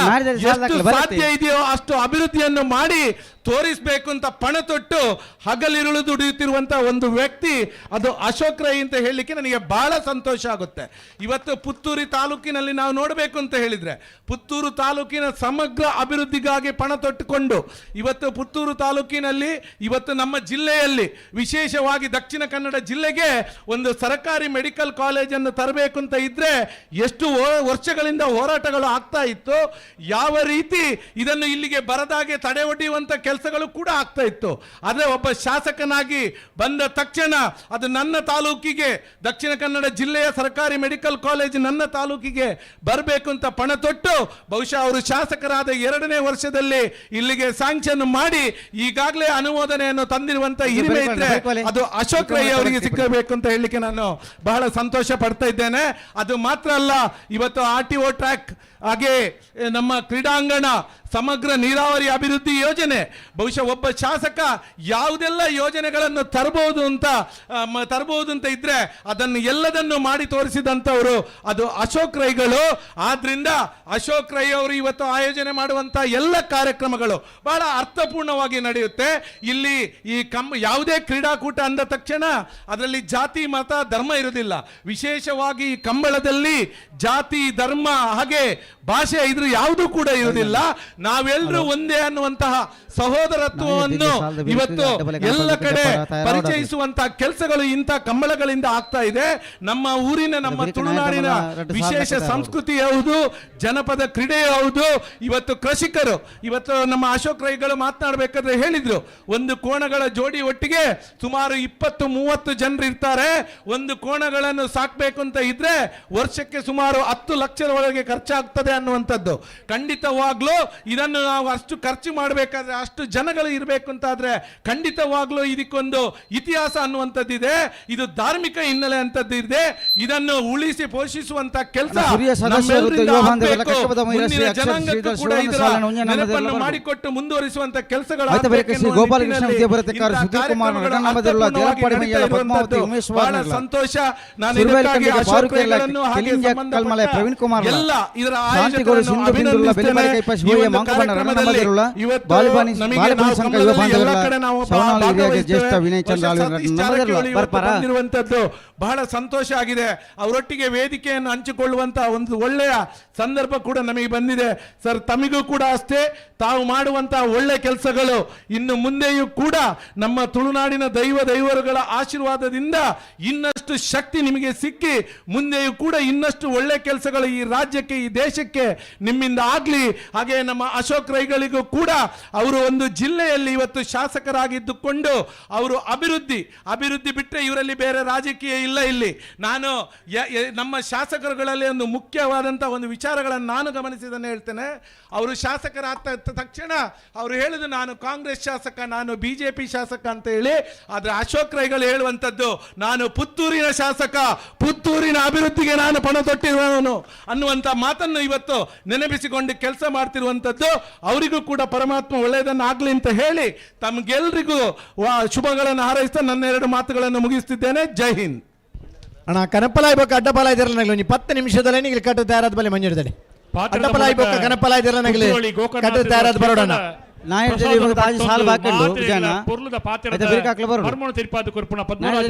ಎಷ್ಟು ಸಾಧ್ಯ ಇದೆಯೋ ಅಷ್ಟು ಅಭಿವೃದ್ಧಿಯನ್ನು ಮಾಡಿ ತೋರಿಸಬೇಕು ಅಂತ ಪಣ ತೊಟ್ಟು ಹಗಲಿರುಳು ದುಡಿಯುತ್ತಿರುವಂತಹ ಒಂದು ವ್ಯಕ್ತಿ ಅದು ಅಶೋಕ್ ರೈ ಅಂತ ಹೇಳಲಿಕ್ಕೆ ನನಗೆ ಬಹಳ ಸಂತೋಷ ಆಗುತ್ತೆ. ಇವತ್ತು ಪುತ್ತೂರು ತಾಲೂಕಿನಲ್ಲಿ ನಾವು ನೋಡಬೇಕು ಅಂತ ಹೇಳಿದ್ರೆ, ಪುತ್ತೂರು ತಾಲೂಕಿನ ಸಮಗ್ರ ಅಭಿವೃದ್ಧಿಗಾಗಿ ಪಣ ತೊಟ್ಟುಕೊಂಡು ಇವತ್ತು ಪುತ್ತೂರು ತಾಲೂಕಿನಲ್ಲಿ ಇವತ್ತು ನಮ್ಮ ಜಿಲ್ಲೆಯಲ್ಲಿ ವಿಶೇಷವಾಗಿ ದಕ್ಷಿಣ ಕನ್ನಡ ಜಿಲ್ಲೆಗೆ ಒಂದು ಸರ್ಕಾರಿ ಮೆಡಿಕಲ್ ಕಾಲೇಜನ್ನು ತರಬೇಕು ಅಂತ ಇದ್ರೆ ಎಷ್ಟು ವರ್ಷಗಳಿಂದ ಹೋರಾಟಗಳು ಆಗ್ತಾ ಇತ್ತು. ಯಾವ ರೀತಿ ಇದನ್ನು ಇಲ್ಲಿಗೆ ಬರದಾಗೆ ತಡೆ ಒಡ್ಡಿಯುವಂತ ಕೆಲಸಗಳು ಕೂಡ ಆಗ್ತಾ ಇತ್ತು. ಆದರೆ ಒಬ್ಬ ಶಾಸಕನಾಗಿ ಬಂದ ತಕ್ಷಣ ಅದು ನನ್ನ ತಾಲೂಕಿಗೆ, ದಕ್ಷಿಣ ಕನ್ನಡ ಜಿಲ್ಲೆಯ ಸರ್ಕಾರಿ ಮೆಡಿಕಲ್ ಕಾಲೇಜ್ ನನ್ನ ತಾಲೂಕಿಗೆ ಬರಬೇಕು ಅಂತ ಪಣ ತೊಟ್ಟು ಬಹುಶಃ ಅವರು ಶಾಸಕರಾದ 2ನೇ ವರ್ಷದಲ್ಲಿ ಇಲ್ಲಿಗೆ ಸ್ಯಾಂಕ್ಷನ್ ಮಾಡಿ ಈಗಾಗಲೇ ಅನುಮೋದನೆಯನ್ನು ತಂದಿರುವಂತ ಹಿರಿಮೆ ಇದ್ರೆ ಅದು ಅಶೋಕ್ ರೈ ಅವರಿಗೆ ಸಿಕ್ಕಬೇಕು ಅಂತ ಹೇಳಲಿಕ್ಕೆ ನಾನು ಬಹಳ ಸಂತೋಷ ಪಡ್ತಾ ಇದ್ದೇನೆ. ಅದು ಮಾತ್ರ ಅಲ್ಲ, ಇವತ್ತು RTO ಟ್ರ್ಯಾಕ್ ಹಾಗೆ ನಮ್ಮ ಕ್ರೀಡಾಂಗಣ, ಸಮಗ್ರ ನೀರಾವರಿ ಅಭಿವೃದ್ಧಿ ಯೋಜನೆ, ಬಹುಶಃ ಒಬ್ಬ ಶಾಸಕ ಯಾವುದೆಲ್ಲ ಯೋಜನೆಗಳನ್ನು ತರಬಹುದು ಅಂತ ಇದ್ರೆ ಅದನ್ನು ಎಲ್ಲದನ್ನು ಮಾಡಿ ತೋರಿಸಿದಂಥವರು ಅದು ಅಶೋಕ್ ರೈಗಳು. ಆದ್ರಿಂದ ಅಶೋಕ್ ರೈ ಅವರು ಇವತ್ತು ಆಯೋಜನೆ ಮಾಡುವಂತ ಎಲ್ಲ ಕಾರ್ಯಕ್ರಮಗಳು ಬಹಳ ಅರ್ಥಪೂರ್ಣವಾಗಿ ನಡೆಯುತ್ತೆ. ಇಲ್ಲಿ ಯಾವುದೇ ಕ್ರೀಡಾಕೂಟ ಅಂದ ತಕ್ಷಣ ಅದರಲ್ಲಿ ಜಾತಿ ಮತ ಧರ್ಮ ಇರುವುದಿಲ್ಲ. ವಿಶೇಷವಾಗಿ ಈ ಕಂಬಳದಲ್ಲಿ ಜಾತಿ ಧರ್ಮ ಹಾಗೆ ಭಾಷೆ ಇದ್ರ ಯಾವುದೂ ಕೂಡ ಇರುವುದಿಲ್ಲ. ನಾವೆಲ್ಲರೂ ಒಂದೇ ಅನ್ನುವಂತಹ ಸಹೋದರತ್ವವನ್ನು ಇವತ್ತು ಎಲ್ಲ ಕಡೆ ಪರಿಚಯಿಸುವಂತಹ ಕೆಲಸಗಳು ಇಂಥ ಕಂಬಳಗಳಿಂದ ಆಗ್ತಾ ಇದೆ. ನಮ್ಮ ಊರಿನ, ನಮ್ಮ ತುಳುನಾಡಿನ ವಿಶೇಷ ಸಂಸ್ಕೃತಿ ಹೌದು, ಜನಪದ ಕ್ರೀಡೆ ಹೌದು. ಇವತ್ತು ಕೃಷಿಕರು, ಇವತ್ತು ನಮ್ಮ ಅಶೋಕ್ ರೈಗಳು ಮಾತನಾಡಬೇಕಾದ್ರೆ ಹೇಳಿದ್ರು, ಒಂದು ಕೋಣಗಳ ಜೋಡಿ ಒಟ್ಟಿಗೆ ಸುಮಾರು 20-30 ಜನರು ಇರ್ತಾರೆ. ಒಂದು ಕೋಣಗಳನ್ನು ಸಾಕಬೇಕು ಅಂತ ಇದ್ರೆ ವರ್ಷಕ್ಕೆ ಸುಮಾರು 10 ಲಕ್ಷದವರೆಗೆ ಖರ್ಚಾಗ್ತದೆ ಅನ್ನುವಂಥದ್ದು. ಖಂಡಿತವಾಗ್ಲೂ ಇದನ್ನು ನಾವು ಅಷ್ಟು ಖರ್ಚು ಮಾಡಬೇಕಾದ್ರೆ, ಅಷ್ಟು ಜನಗಳು ಇರಬೇಕು ಅಂತಾದ್ರೆ ಖಂಡಿತವಾಗ್ಲೂ ಇದಕ್ಕೊಂದು ಇತಿಹಾಸ ಅನ್ನುವಂಥದ್ದಿದೆ, ಇದು ಧಾರ್ಮಿಕ ಹಿನ್ನೆಲೆ ಅಂತದ್ದು ಇದೆ. ಇದನ್ನು ಉಳಿಸಿ ಪೋಷಿಸುವಂತ ಕೆಲಸ ಮಾಡಿಕೊಟ್ಟು ಮುಂದುವರಿಸುವಂತ ಕೆಲಸಗಳು ಬಹಳ ಸಂತೋಷ. ನಾನು ಇದಕ್ಕಾಗಿ ಅಶೋಕ್ ರೈಗಳನ್ನು ಹಾಗೆ ಎಲ್ಲ ಇದರ ಬಹಳ ಸಂತೋಷ ಆಗಿದೆ. ಅವರೊಟ್ಟಿಗೆ ವೇದಿಕೆಯನ್ನು ಹಂಚಿಕೊಳ್ಳುವಂತಹ ಒಂದು ಒಳ್ಳೆಯ ಸಂದರ್ಭ ಕೂಡ ನಮಗೆ ಬಂದಿದೆ. ಸರ್, ತಮಗೂ ಕೂಡ ಅಷ್ಟೇ, ತಾವು ಮಾಡುವಂತಹ ಒಳ್ಳೆ ಕೆಲಸಗಳು ಇನ್ನು ಮುಂದೆಯೂ ಕೂಡ ನಮ್ಮ ತುಳುನಾಡಿನ ದೈವರುಗಳ ಆಶೀರ್ವಾದದಿಂದ ಇನ್ನಷ್ಟು ಶಕ್ತಿ ನಿಮಗೆ ಸಿಕ್ಕಿ ಮುಂದೆಯೂ ಕೂಡ ಇನ್ನಷ್ಟು ಒಳ್ಳೆ ಕೆಲಸಗಳು ಈ ರಾಜ್ಯಕ್ಕೆ, ಈ ದೇಶಕ್ಕೆ ನಿಮ್ಮಿಂದ ಆಗ್ಲಿ. ಹಾಗೆ ನಮ್ಮ ಅಶೋಕ್ ರೈಗಳಿಗೂ ಕೂಡ ಅವರು ಒಂದು ಜಿಲ್ಲೆಯಲ್ಲಿ ಇವತ್ತು ಶಾಸಕರಾಗಿದ್ದುಕೊಂಡು ಅವರು ಅಭಿವೃದ್ಧಿ ಬಿಟ್ಟರೆ ಇವರಲ್ಲಿ ಬೇರೆ ರಾಜಕೀಯ ಇಲ್ಲ. ಇಲ್ಲಿ ನಾನು ನಮ್ಮ ಶಾಸಕರುಗಳಲ್ಲಿ ಒಂದು ಮುಖ್ಯವಾದಂತಹ ಒಂದು ವಿಚಾರಗಳನ್ನು ನಾನು ಗಮನಿಸಿದನ್ನು ಹೇಳ್ತೇನೆ. ಅವರು ಶಾಸಕರಾದ ತಕ್ಷಣ ಅವರು ಹೇಳಿದ್ರು, ನಾನು ಕಾಂಗ್ರೆಸ್ ಶಾಸಕ, ನಾನು ಬಿಜೆಪಿ ಶಾಸಕ ಅಂತ ಹೇಳಿ. ಆದ್ರೆ ಅಶೋಕ್ ರೈಗಳು ಹೇಳುವಂಥದ್ದು, ನಾನು ಪುತ್ತೂರಿನ ಶಾಸಕ, ಪುತ್ತೂರಿನ ಅಭಿವೃದ್ಧಿಗೆ ನಾನು ಪಣ ತೊಟ್ಟಿರುವವನು ಅನ್ನುವಂಥ ಮಾತನ್ನು ಇವತ್ತು ನೆನಪಿಸಿಕೊಂಡು ಕೆಲಸ ಮಾಡ್ತಿರುವಂಥದ್ದು. ಅವರಿಗೂ ಕೂಡ ಪರಮಾತ್ಮ ಒಳ್ಳೆಯದನ್ನು ಆಗ್ಲಿ ಅಂತ ಹೇಳಿ ತಮಗೆಲ್ರಿಗೂ ಶುಭಗಳನ್ನು ಹಾರೈಸ್ತಾ ನನ್ನ 2 ಮಾತುಗಳನ್ನು ಮುಗಿಸ್ತಿದ್ದೇನೆ. ಜೈ ಹಿಂದ್. ಅಣ್ಣ ಕನಪಲಾಯಿ ಬೊಕ್ಕ ಅಡ್ಡಪಲಾಯಿ ಇದಿರಲ್ಲ 10 ನಿಮಿಷದಲ್ಲೇ ನೀವು ಕಟ್ಟು ತಯಾರಾದ ಬಲೆ ಮಂಜೂರಿದಡಿ ಅಡ್ಡಪಲಾಯಿ ಬೊಕ್ಕ ಕನಪಲಾಯಿ ಇದಿರಲ್ಲ ಕಟ್ಟು ತಯಾರಾದ ಬರೋಣ. ನಾಯರ್ದಲ್ಲಿ ಇವಾಗ ಆಜಿ ಸಾಲ ಬಾಕಿಂಡು ಜನ ಪೊರ್ಲುದ ಪಾತ್ರ ಆಯ್ತಾ ಬಿರಿಕಾಕ್ಲ ಬರಡು ಹರ್ಮೋಣ ತಿರುಪಾದ ಕೊರ್ಪುನ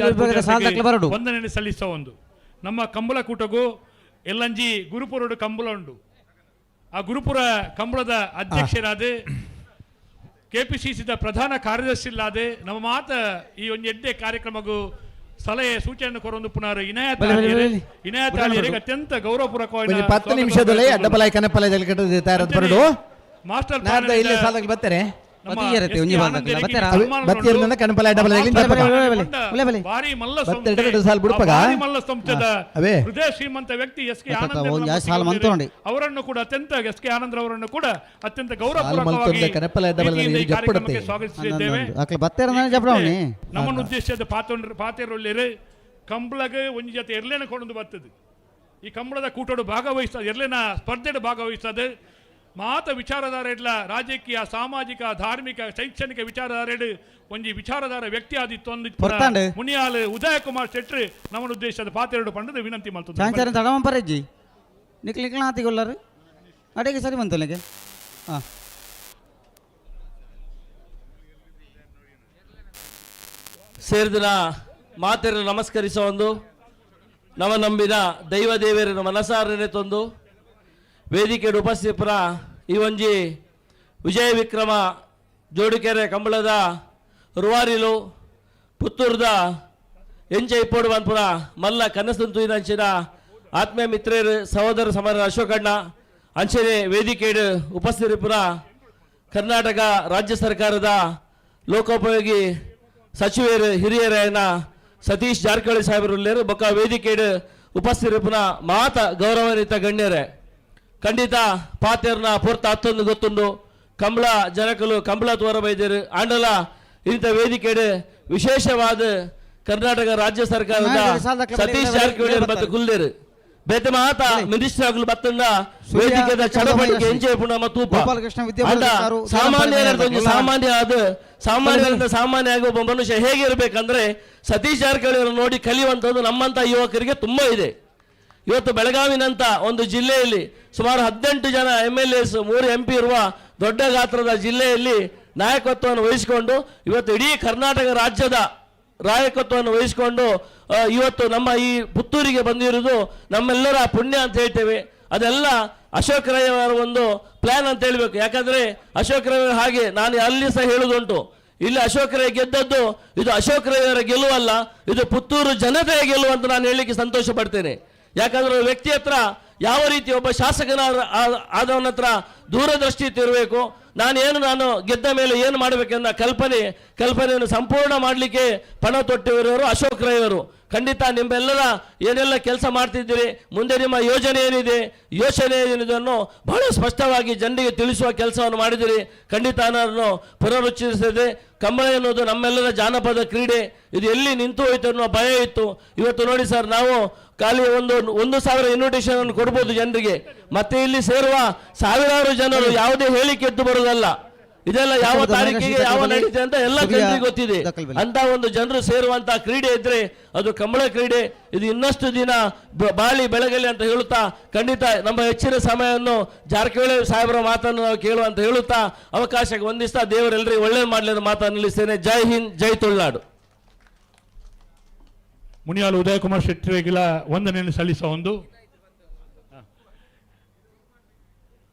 ಸಾಲದಾಕ್ಲ ಬರಡು ವಂದನೆ ಸಲ್ಲಿಸ ಒಂದು ನಮ್ಮ ಕಂಬಳ ಕೂಟಗೂ ಎಲ್ಲಂಜಿ ಗುರುಪುರಡು ಕಂಬಳ ಉಂಡು ಆ ಗುರುಪುರ ಕಂಬಳದ ಅಧ್ಯಕ್ಷರಾದ ಕೆಪಿಸಿಸಿದ ಪ್ರಧಾನ ಕಾರ್ಯದರ್ಶಿಲ್ಲಾದ ನಮ್ಮ ಮಾತ ಈ ಒಂದು ಎಡ್ಡೆ ಕಾರ್ಯಕ್ರಮಗೂ ಸಲಹೆ ಸೂಚನೆ ಕೊರೊಂದು ಪುನರ್ ಇನಾಯತಾಳಿಯರಿಗೆ ಅತ್ಯಂತ ಗೌರವಪೂರ್ವಕವಾಗಿ 10 ನಿಮಿಷದಲ್ಲಿ ಅಡ್ಡಪಲಾಯಿ ಕನಪಲಾಯದಲ್ಲಿ ಕಟ್ಟದ ತಯಾರಾದ ಬರಡು ಮಾಸ್ಟರ್ ನಾಡ್ದ ಇಲ್ಲಿ ಸಾಲಾಗಿ ಬರ್ತಾರೆ ಬತ್ತಿಗೆರತೆ ಒಂಜಿ ಬಂದಕ್ಲ ಬತ್ತರ ಬತ್ತಿಯರ್ನ ಕನಪಲಾಯ ಅಡ್ಡಪಲಾಯದಲ್ಲಿ ಬಾರಿ ಮಲ್ಲ ಬತ್ತೆರಡು ಸಾಲ ಬಿಡುಪಗ ಬಾರಿ ಮಲ್ಲ ಸಂಸ್ಥೆದ ಅವೇ ಹೃದಯ ಶ್ರೀಮಂತ ವ್ಯಕ್ತಿ ಎಸ್ ಕೆ ಆನಂದ್ ಸಾಲ ಮಂತೋಂಡಿ ಅವರನ್ನು ಕೂಡ ಅತ್ಯಂತ ಎಸ್ ಕೆ ಆನಂದ್ ಅವರನ್ನು ಕೂಡ ಅತ್ಯಂತ ಗೌರವಪೂರ್ವಕವಾಗಿ ಕನಪಲಾಯ ಅಡ್ಡಪಲಾಯದಲ್ಲಿ ಜಪ್ಪಡುತ್ತೆ ಸ್ವಾಗತಿಸಿದ್ದೇವೆ ಅಕ್ಲ ಬತ್ತೆರನ ಜಪ್ರವನಿ ನಮ್ಮ ಉದ್ದೇಶದ ಪಾತೆರೊಳ್ಳೆರು ಕಂಬಳಗೆ ಒಂಜಿ ಜೊತೆ ಎರ್ಲೇನ ಕೊಂಡು ಬರ್ತದೆ ಈ ಕಂಬಳದ ಕೂಟೋಡು ಭಾಗವಹಿಸ್ತದೆ ಎರ್ಲೇನ ಸ್ಪರ್ಧೆಡು ಭಾಗವಹಿಸ್ತದೆ ಮಾತ ವಿಚಾರಧಾರೆಡ್ಲ ರಾಜಕೀಯ ಸಾಮಾಜಿಕ ಧಾರ್ಮಿಕ ಶೈಕ್ಷಣಿಕ ವಿಚಾರಧಾರೆಡು ಒಂಜಿ ವಿಚಾರಧಾರ ವ್ಯಕ್ತಿ ಆದಿತ್ತೊಂದು ಮುನಿಯಾಲ್ ಉದಯ ಕುಮಾರ್ ಶೆಟ್ಟಿ ನಮ್ಮ ಉದ್ದೇಶದ ಪಾತೆರಡು ಪಂಡದ ವಿನಂತಿ ಮಾಡ್ತದೆ ಚಾಂಚಾರ ತಡವಂಪರಜ್ಜಿ ನಿಕ್ಲಿಕ್ಲ ಆತಿಗೊಲ್ಲರು ಅಡೆಗೆ ಸರಿ ಬಂತಲ್ಲಿಗೆ ಹಾಂ ಸೇರಿದಿನ ಮಾತೆರ ನಮಸ್ಕರಿಸೋ ಒಂದು ನವ ನಂಬಿದ ದೈವ ದೇವರನ್ನು ಮನಸಾರನೆ ತಂದು ವೇದಿಕೆಯ ಉಪಸ್ಥಿತರ ಈ ಒಂಜಿ ವಿಜಯ ವಿಕ್ರಮ ಜೋಡುಕೆರೆ ಕಂಬಳದ ರುವಾರಿಲು ಪುತ್ತೂರ್ದ ಎಂಚ ಇಪ್ಪೋಡು ಬಂದ್ಪುರ ಮಲ್ಲ ಕನಸಂತು ಅಂಚಿನ ಆತ್ಮೀಯ ಮಿತ್ರರು ಸಹೋದರ ಸಮರ ಅಶೋಕಣ್ಣ ಅಂಚನೆ ವೇದಿಕೆಯ ಉಪಸ್ಥಿತರ ಕರ್ನಾಟಕ ರಾಜ್ಯ ಸರ್ಕಾರದ ಲೋಕೋಪಯೋಗಿ ಸಚಿವರು ಹಿರಿಯರಾಯನ ಸತೀಶ್ ಜಾರಕಿಹೊಳಿ ಸಾಹೇಬರು ಬೊಕ್ಕ ವೇದಿಕೆಯ ಉಪಸ್ಥಿತರ ಮಾತ ಗೌರವಾನ್ವಿತ ಗಣ್ಯರೇ ಖಂಡಿತ ಪಾತೆರ್ನ ಪೂರ್ತ ಹತ್ತೊಂದು ಗೊತ್ತುಂಡು ಕಂಬಳ ಜನಕಲು ಕಂಬಳ ತೋರ ಬೈದರು ಆಂಡಲ ಇಂಥ ವೇದಿಕೆಡೆ ವಿಶೇಷವಾದ ಕರ್ನಾಟಕ ರಾಜ್ಯ ಸರ್ಕಾರದ ಸತೀಶ್ ಜಾರಕಿಹೊಳಿ ಮತ್ತು ಗುಲ್ಲೇರು ಬೇತೆ ಮಾತ ಮಿನಿಸ್ಟರ್ ಆಗಲು ಬತ್ತಂಡ ವೇದಿಕೆದ ಚಡಪಡಿಕೆ ಎಂಜೆ ಪುಣ ಮತ್ತು ಸಾಮಾನ್ಯರಿಂದ ಸಾಮಾನ್ಯ ಒಬ್ಬ ಮನುಷ್ಯ ಹೇಗಿರ್ಬೇಕಂದ್ರೆ ಸತೀಶ್ ಜಾರಕಿಹೊಳಿ ನೋಡಿ ಕಲಿಯುವಂಥದ್ದು ನಮ್ಮಂತ ಯುವಕರಿಗೆ ತುಂಬಾ ಇದೆ. ಇವತ್ತು ಬೆಳಗಾವಿನಂತ ಒಂದು ಜಿಲ್ಲೆಯಲ್ಲಿ ಸುಮಾರು 18 ಜನ MLAs 3 MP ಇರುವ ದೊಡ್ಡ ಗಾತ್ರದ ಜಿಲ್ಲೆಯಲ್ಲಿ ನಾಯಕತ್ವವನ್ನು ವಹಿಸಿಕೊಂಡು ಇವತ್ತು ಇಡೀ ಕರ್ನಾಟಕ ರಾಜ್ಯದ ನಾಯಕತ್ವವನ್ನು ವಹಿಸಿಕೊಂಡು ಇವತ್ತು ನಮ್ಮ ಈ ಪುತ್ತೂರಿಗೆ ಬಂದಿರುವುದು ನಮ್ಮೆಲ್ಲರ ಪುಣ್ಯ ಅಂತ ಹೇಳ್ತೇವೆ. ಅದೆಲ್ಲ ಅಶೋಕ್ ರೈ ಅವರ ಒಂದು ಪ್ಲಾನ್ ಅಂತ ಹೇಳ್ಬೇಕು. ಯಾಕಂದ್ರೆ ಅಶೋಕ್ ರೈ ಹಾಗೆ ನಾನು ಅಲ್ಲಿ ಸಹ ಹೇಳುವುದುಂಟು, ಇಲ್ಲಿ ಅಶೋಕ್ ರೈ ಗೆದ್ದದ್ದು ಇದು ಅಶೋಕ್ ರೈ ಅವರ ಗೆಲುವಲ್ಲ, ಇದು ಪುತ್ತೂರು ಜನತೆಯ ಗೆಲುವು ಅಂತ ನಾನು ಹೇಳಲಿಕ್ಕೆ ಸಂತೋಷ ಪಡ್ತೇನೆ. ಯಾಕಂದ್ರೆ ವ್ಯಕ್ತಿ ಹತ್ರ ಯಾವ ರೀತಿ ಒಬ್ಬ ಶಾಸಕನ ಆದವನ ಹತ್ರ ದೂರದೃಷ್ಟಿ ಇರಬೇಕು. ನಾನು ಗೆದ್ದ ಮೇಲೆ ಏನು ಮಾಡಬೇಕೆಂದ ಕಲ್ಪನೆಯನ್ನು ಸಂಪೂರ್ಣ ಮಾಡಲಿಕ್ಕೆ ಪಣ ತೊಟ್ಟಿರುವವರು ಅಶೋಕ್ ರೈ ಅವರು. ಖಂಡಿತ ನಿಮ್ಮೆಲ್ಲರ ಏನೆಲ್ಲ ಕೆಲಸ ಮಾಡ್ತಿದ್ದೀರಿ, ಮುಂದೆ ನಿಮ್ಮ ಯೋಜನೆ ಏನಿದೆ ಬಹಳ ಸ್ಪಷ್ಟವಾಗಿ ಜನರಿಗೆ ತಿಳಿಸುವ ಕೆಲಸವನ್ನು ಮಾಡಿದಿರಿ. ಖಂಡಿತ ನಾನು ಪುನರುಚ್ಚರಿಸಿದೆ. ಕಂಬಳ ಎನ್ನುವುದು ನಮ್ಮೆಲ್ಲರ ಜಾನಪದ ಕ್ರೀಡೆ. ಇದು ಎಲ್ಲಿ ನಿಂತು ಹೋಯ್ತು ಅನ್ನೋ ಭಯ ಇತ್ತು. ಇವತ್ತು ನೋಡಿ ಸರ್, ನಾವು ಖಾಲಿ 1,000 ಇನ್ವಿಟೇಷನ್ ಅನ್ನು ಕೊಡ್ಬೋದು ಜನರಿಗೆ, ಮತ್ತೆ ಇಲ್ಲಿ ಸೇರುವ ಸಾವಿರಾರು ಜನರು ಯಾವುದೇ ಹೇಳಿಕೆ ಎದ್ದು ಬರುವುದಲ್ಲ. ಇದೆಲ್ಲ ಯಾವ ತಾರೀಕಿಗೆ ಯಾವ ನಡೀತೆ ಅಂತ ಎಲ್ಲ ಜನರಿಗೆ ಗೊತ್ತಿದೆ. ಅಂತ ಒಂದು ಜನರು ಸೇರುವಂತ ಕ್ರೀಡೆ ಇದ್ರೆ ಅದು ಕಂಬಳ ಕ್ರೀಡೆ. ಇದು ಇನ್ನಷ್ಟು ದಿನ ಬಾಳಿ ಬೆಳಗಲಿ ಅಂತ ಹೇಳುತ್ತಾ, ಖಂಡಿತ ನಮ್ಮ ಹೆಚ್ಚಿನ ಸಮಯವನ್ನು ಜಾರಕಿಹೊಳಿ ಸಾಹೇಬರ ಮಾತನ್ನು ನಾವು ಕೇಳುವಂತ ಹೇಳುತ್ತಾ ಅವಕಾಶಕ್ಕೆ ವಂದಿಸ್ತಾ ದೇವರೆಲ್ಲರಿಗೂ ಒಳ್ಳೆ ಮಾಡಲಿ ಅಂತ ಮಾತನ್ನು ನಿಲ್ಲಿಸ್ತೇನೆ. ಜೈ ಹಿಂದ್, ಜೈ ತುಳುನಾಡು. ಮುನಿಯಾಲು ಉದಯ ಕುಮಾರ್ ಶೆಟ್ಟಿಗಿಲ ವಂದನೆಯನ್ನು ಸಲ್ಲಿಸುವ ಒಂದು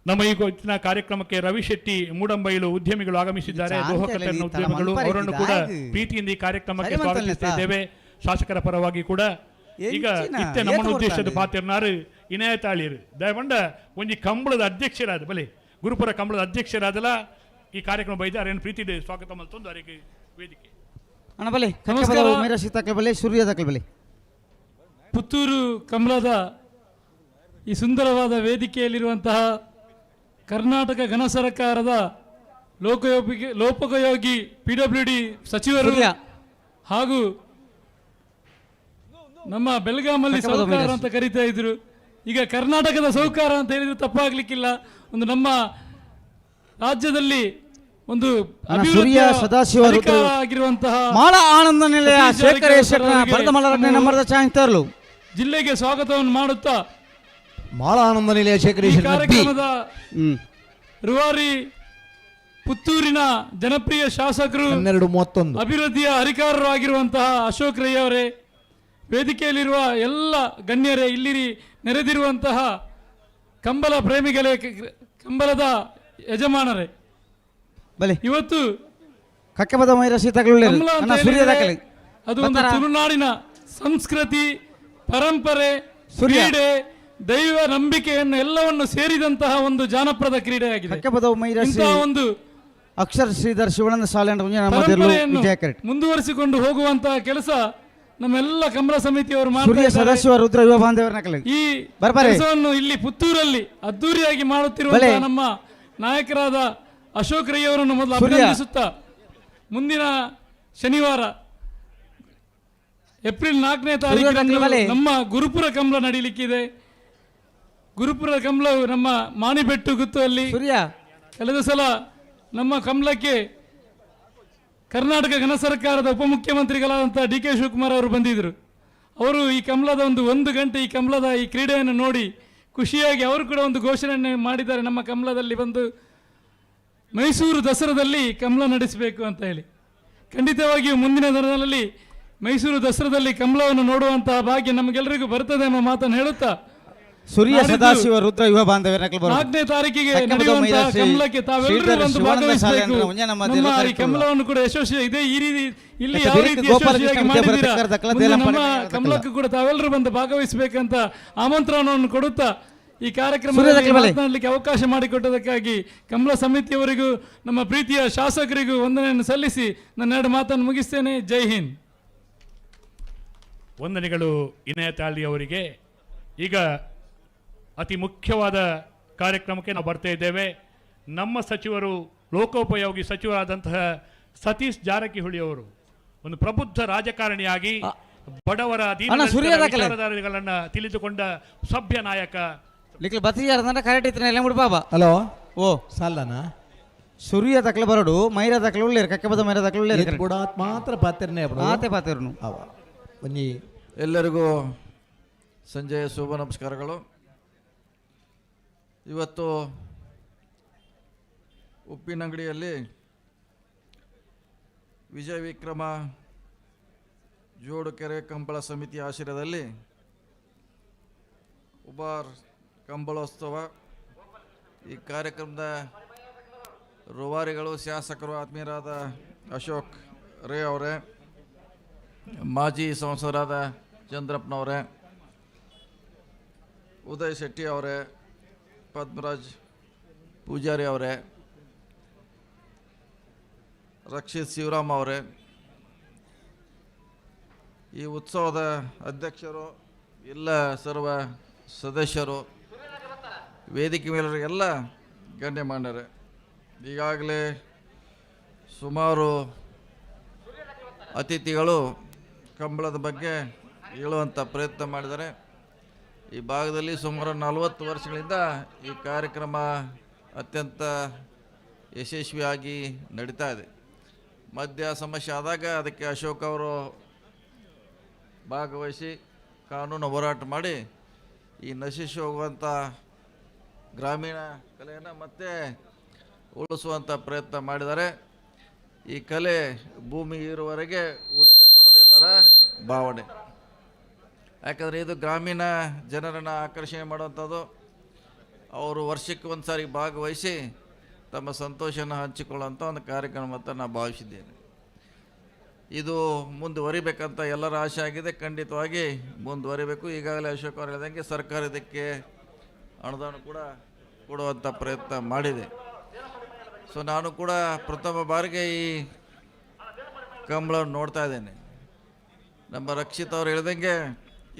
ನಮ್ಮ ಈ ಇವತ್ತಿನ ಕಾರ್ಯಕ್ರಮಕ್ಕೆ ರವಿ ಶೆಟ್ಟಿ ಮೂಡಂಬೈಲು ಉದ್ಯಮಿಗಳು ಆಗಮಿಸಿದ್ದಾರೆ. ದೋಹಕಟ್ಟನ ಉದ್ಯಮಿಗಳು, ಅವರನ್ನು ಕೂಡ ಪ್ರೀತಿಯಿಂದ ಈ ಕಾರ್ಯಕ್ರಮಕ್ಕೆ ಸ್ವಾಗತಿಸುತ್ತಿದ್ದೇವೆ. ಶಾಸಕರ ಪರವಾಗಿ ಕೂಡ ಈಗ ಇತ್ತೆ ನಮ್ಮ ಉದ್ದೇಶದ ಪಾತ್ರನಾರು ಇನಾಯತಾಳಿಯರು ದಯವಂಡ ಒಂಜಿ ಕಂಬಳದ ಅಧ್ಯಕ್ಷರಾದ ಬಲೆ ಗುರುಪುರ ಕಂಬಳದ ಅಧ್ಯಕ್ಷರಾದಲ್ಲ ಈ ಕಾರ್ಯಕ್ರಮ ಬೈದಾರೆ ಪ್ರೀತಿ ಸ್ವಾಗತ ಮಲ್ತೊಂದು ಅವರಿಗೆ ವೇದಿಕೆ ಪುತ್ತೂರು ಕಂಬಳದ ಈ ಸುಂದರವಾದ ವೇದಿಕೆಯಲ್ಲಿರುವಂತಹ ಕರ್ನಾಟಕ ಘನ ಸರ್ಕಾರದ ಲೋಕೋಪಯೋಗಿ PWD ಸಚಿವರು ಹಾಗೂ ನಮ್ಮ ಬೆಳಗಾಮಲ್ಲಿ ಸೌಕಾರ ಅಂತ ಕರೀತಾ ಇದ್ರು, ಈಗ ಕರ್ನಾಟಕದ ಸೌಕಾರ ಅಂತ ಹೇಳಿದ್ರು ತಪ್ಪಾಗ್ಲಿಕ್ಕಿಲ್ಲ. ಒಂದು ನಮ್ಮ ರಾಜ್ಯದಲ್ಲಿ ಒಂದು ಆಗಿರುವಂತಹ ಆನಂದ ನಿಲಯ ಜಿಲ್ಲೆಗೆ ಸ್ವಾಗತವನ್ನು ಮಾಡುತ್ತಾ ಮಾಳ ಆನಂದ ನಿಲಯ ಕಾರ್ಯಕ್ರಮದ ರೂವಾರಿ ಪುತ್ತೂರಿನ ಜನಪ್ರಿಯ ಶಾಸಕರು 12:31 ಅಭಿವೃದ್ಧಿಯ ಹರಿಕಾರರು ಆಗಿರುವಂತಹ ಅಶೋಕ್ ರೈ ಅವರೇ, ವೇದಿಕೆಯಲ್ಲಿರುವ ಎಲ್ಲ ಗಣ್ಯರೇ, ಇಲ್ಲಿ ನೆರೆದಿರುವಂತಹ ಕಂಬಳ ಪ್ರೇಮಿಗಳೇ, ಕಂಬಳದ ಯಜಮಾನರೇ, ಇವತ್ತು ಕಕ್ಕೆಬದ ಮೈರಸಿ ತಗೊಳ್ಳಿ ಕಂಬಳ ಅಂತ ಹೇಳಿದ್ರೆ ಅದು ಒಂದು ತುಳುನಾಡಿನ ಸಂಸ್ಕೃತಿ, ಪರಂಪರೆ, ಕ್ರೀಡೆ, ದೈವ ನಂಬಿಕೆಯನ್ನು ಎಲ್ಲವನ್ನು ಸೇರಿದಂತಹ ಒಂದು ಜಾನಪದ ಕ್ರೀಡೆಯಾಗಿದೆ. ಇಂತಹ ಒಂದು ಅಕ್ಷರ ಶ್ರೀಧರ್ ಶಿವಾನಂದ ಶಾಲೆ ಮುಂದುವರಿಸಿಕೊಂಡು ಹೋಗುವಂತಹ ಕೆಲಸ ನಮ್ಮೆಲ್ಲ ಕಂಬಳ ಸಮಿತಿಯವರು ಮಾಡ್ತಾರೆ. ಸದಸ್ಯ ರುದ್ರ ಯುವ ಬಾಂಧವರ ಈ ಕೆಲಸವನ್ನು ಇಲ್ಲಿ ಪುತ್ತೂರಲ್ಲಿ ಅದ್ದೂರಿಯಾಗಿ ಮಾಡುತ್ತಿರುವಂತಹ ನಮ್ಮ ನಾಯಕರಾದ ಅಶೋಕ್ ರೈ ಅವರನ್ನು ಮೊದಲು ಅಭಿನಂದಿಸುತ್ತಾ, ಮುಂದಿನ ಶನಿವಾರ ಏಪ್ರಿಲ್ 4ನೇ ತಾರೀಕು ನಮ್ಮ ಗುರುಪುರ ಕಂಬಳ ನಡೀಲಿಕ್ಕಿದೆ. ಗುರುಪುರ ಕಂಬಳವು ನಮ್ಮ ಮಾಣಿಬೆಟ್ಟು ಗುತ್ತಲ್ಲಿ ಕಳೆದ ಸಲ ನಮ್ಮ ಕಂಬಳಕ್ಕೆ ಕರ್ನಾಟಕ ಘನ ಸರ್ಕಾರದ ಉಪಮುಖ್ಯಮಂತ್ರಿಗಳಾದಂಥ ಡಿ ಕೆ ಶಿವಕುಮಾರ್ ಅವರು ಬಂದಿದ್ದರು. ಅವರು ಈ ಕಂಬಳದ ಒಂದು ಗಂಟೆ ಈ ಕಂಬಳದ ಈ ಕ್ರೀಡೆಯನ್ನು ನೋಡಿ ಖುಷಿಯಾಗಿ ಅವರು ಕೂಡ ಒಂದು ಘೋಷಣೆ ಮಾಡಿದ್ದಾರೆ, ನಮ್ಮ ಕಂಬಳದಲ್ಲಿ ಬಂದು ಮೈಸೂರು ದಸರಾದಲ್ಲಿ ಕಂಬಳ ನಡೆಸಬೇಕು ಅಂತ ಹೇಳಿ. ಖಂಡಿತವಾಗಿಯೂ ಮುಂದಿನ ದಿನಗಳಲ್ಲಿ ಮೈಸೂರು ದಸರಾದಲ್ಲಿ ಕಂಬಳವನ್ನು ನೋಡುವಂತಹ ಭಾಗ್ಯ ನಮಗೆಲ್ಲರಿಗೂ ಬರ್ತದೆ ಎಂಬ ಮಾತನ್ನು ಹೇಳುತ್ತಾ, ಸೂರ್ಯ ಸದಾಶಿವ ರುದ್ರ ಯುವ ಬಾಂಧವರ 4ನೇ ತಾರೀಕಿಗೆ ನಡೆಯುವಂತಹ ಕಂಬಳಕ್ಕೆ ತಾವೆಲ್ಲರೂ ಬಂದು ಭಾಗವಹಿಸಬೇಕು. ನಮ್ಮ ಈ ಕಂಬಳವನ್ನು ಕೂಡ ಯಶಸ್ವಿ ಇದೆ, ಈ ರೀತಿ ಇಲ್ಲಿ ಯಾವ ರೀತಿ ಯಶಸ್ವಿಯಾಗಿ ಮಾಡಿದ್ದೀರಾ, ನಮ್ಮ ಕಂಬಳಕ್ಕೂ ಕೂಡ ತಾವೆಲ್ಲರೂ ಬಂದು ಭಾಗವಹಿಸಬೇಕಂತ ಆಮಂತ್ರಣವನ್ನು ಕೊಡುತ್ತಾ ಈ ಕಾರ್ಯಕ್ರಮದಲ್ಲಿ ಮಾತನಾಡಲಿಕ್ಕೆ ಅವಕಾಶ ಮಾಡಿಕೊಟ್ಟದಕ್ಕಾಗಿ ಕಂಬಳ ಸಮಿತಿಯವರಿಗೂ ನಮ್ಮ ಪ್ರೀತಿಯ ಶಾಸಕರಿಗೂ ವಂದನೆಯನ್ನು ಸಲ್ಲಿಸಿ ನನ್ನ 2 ಮಾತನ್ನು ಮುಗಿಸ್ತೇನೆ. ಜೈ ಹಿಂದ್. ವಂದನೆಗಳು ಇನಯತಾಳಿ ಅವರಿಗೆ. ಈಗ ಅತಿ ಮುಖ್ಯವಾದ ಕಾರ್ಯಕ್ರಮಕ್ಕೆ ನಾವು ಬರ್ತಾ ಇದ್ದೇವೆ. ನಮ್ಮ ಸಚಿವರು, ಲೋಕೋಪಯೋಗಿ ಸಚಿವರಾದಂತಹ ಸತೀಶ್ ಜಾರಕಿಹೊಳಿ ಅವರು ಒಂದು ಪ್ರಬುದ್ಧ ರಾಜಕಾರಣಿಯಾಗಿ ಬಡವರ ವಿಚಾರಧಾರೆಗಳನ್ನು ತಿಳಿದುಕೊಂಡ ಸಭ್ಯ ನಾಯಕ. ಹಲೋ ಓ ಸಾಲನ ಸೂರ್ಯ ತಕ್ಲ ಬರಡು ಮೈರ ತಕ್ಲ ಉಳ್ಳೇರು ಕಕ್ಕೆಬದ ಮೈರ ತಕ್ಲ ಉಳ್ಳೇರು ಮಾತ್ರ ಪಾತಿರ್ನೇ ಪಾತಿರ್ನು ಬನ್ನಿ. ಎಲ್ಲರಿಗೂ ಸಂಜೆಯ ಶುಭ ನಮಸ್ಕಾರಗಳು. ಇವತ್ತು ಉಪ್ಪಿನಂಗಡಿಯಲ್ಲಿ ವಿಜಯ ವಿಕ್ರಮ ಜೋಡುಕೆರೆ ಕಂಬಳ ಸಮಿತಿ ಆಶ್ರಯದಲ್ಲಿ ಉಬಾರ್ ಕಂಬಳೋತ್ಸವ ಈ ಕಾರ್ಯಕ್ರಮದ ರೂವಾರಿಗಳು, ಶಾಸಕರು, ಆತ್ಮೀಯರಾದ ಅಶೋಕ್ ರೈ ಅವರೇ, ಮಾಜಿ ಸಂಸದರಾದ ಚಂದ್ರಪ್ಪನವರೇ, ಉದಯ್ ಶೆಟ್ಟಿ ಅವರೇ, ಪದ್ಮರಾಜ್ ಪೂಜಾರಿ ಅವರೇ, ರಕ್ಷಿತ್ ಶಿವರಾಮ್ ಅವರೇ, ಈ ಉತ್ಸವದ ಅಧ್ಯಕ್ಷರು, ಎಲ್ಲ ಸರ್ವ ಸದಸ್ಯರು, ವೇದಿಕೆ ಮೇಲರಿಗೆಲ್ಲ ಗಣ್ಯಮಾನ್ಯರೇ, ಈಗಾಗಲೇ ಸುಮಾರು ಅತಿಥಿಗಳು ಕಂಬಳದ ಬಗ್ಗೆ ಹೇಳುವಂಥ ಪ್ರಯತ್ನ ಮಾಡಿದ್ದಾರೆ. ಈ ಭಾಗದಲ್ಲಿ ಸುಮಾರು 40 ವರ್ಷಗಳಿಂದ ಈ ಕಾರ್ಯಕ್ರಮ ಅತ್ಯಂತ ಯಶಸ್ವಿಯಾಗಿ ನಡೀತಾ ಇದೆ. ಮದ್ಯ ಸಮಸ್ಯೆ ಆದಾಗ ಅದಕ್ಕೆ ಅಶೋಕ್ ಅವರು ಭಾಗವಹಿಸಿ ಕಾನೂನು ಹೋರಾಟ ಮಾಡಿ ಈ ನಶಿಸಿ ಹೋಗುವಂಥ ಗ್ರಾಮೀಣ ಕಲೆಯನ್ನು ಮತ್ತೆ ಉಳಿಸುವಂಥ ಪ್ರಯತ್ನ ಮಾಡಿದ್ದಾರೆ. ಈ ಕಲೆ ಭೂಮಿ ಇರುವವರೆಗೆ ಉಳಿಬೇಕು ಅನ್ನೋದು ಎಲ್ಲರ ಭಾವನೆ. ಯಾಕಂದರೆ ಇದು ಗ್ರಾಮೀಣ ಜನರನ್ನು ಆಕರ್ಷಣೆ ಮಾಡುವಂಥದ್ದು. ಅವರು ವರ್ಷಕ್ಕೆ ಒಂದು ಸಾರಿ ಭಾಗವಹಿಸಿ ತಮ್ಮ ಸಂತೋಷನ ಹಂಚಿಕೊಳ್ಳುವಂಥ ಒಂದು ಕಾರ್ಯಕ್ರಮ ಅಂತ ನಾನು ಭಾವಿಸಿದ್ದೇನೆ. ಇದು ಮುಂದುವರಿಬೇಕಂತ ಎಲ್ಲರ ಆಶೆ ಆಗಿದೆ. ಖಂಡಿತವಾಗಿ ಮುಂದುವರಿಬೇಕು. ಈಗಾಗಲೇ ಅಶೋಕ್ ಅವರು ಹೇಳಿದಂಗೆ ಸರ್ಕಾರ ಇದಕ್ಕೆ ಅನುದಾನ ಕೂಡ ಕೊಡುವಂಥ ಪ್ರಯತ್ನ ಮಾಡಿದೆ. ಸೊ ನಾನು ಕೂಡ ಪ್ರಥಮ ಬಾರಿಗೆ ಈ ಕಂಬಳವನ್ನು ನೋಡ್ತಾ ಇದ್ದೇನೆ. ನಮ್ಮ ರಕ್ಷಿತ್ ಅವ್ರು ಹೇಳ್ದಂಗೆ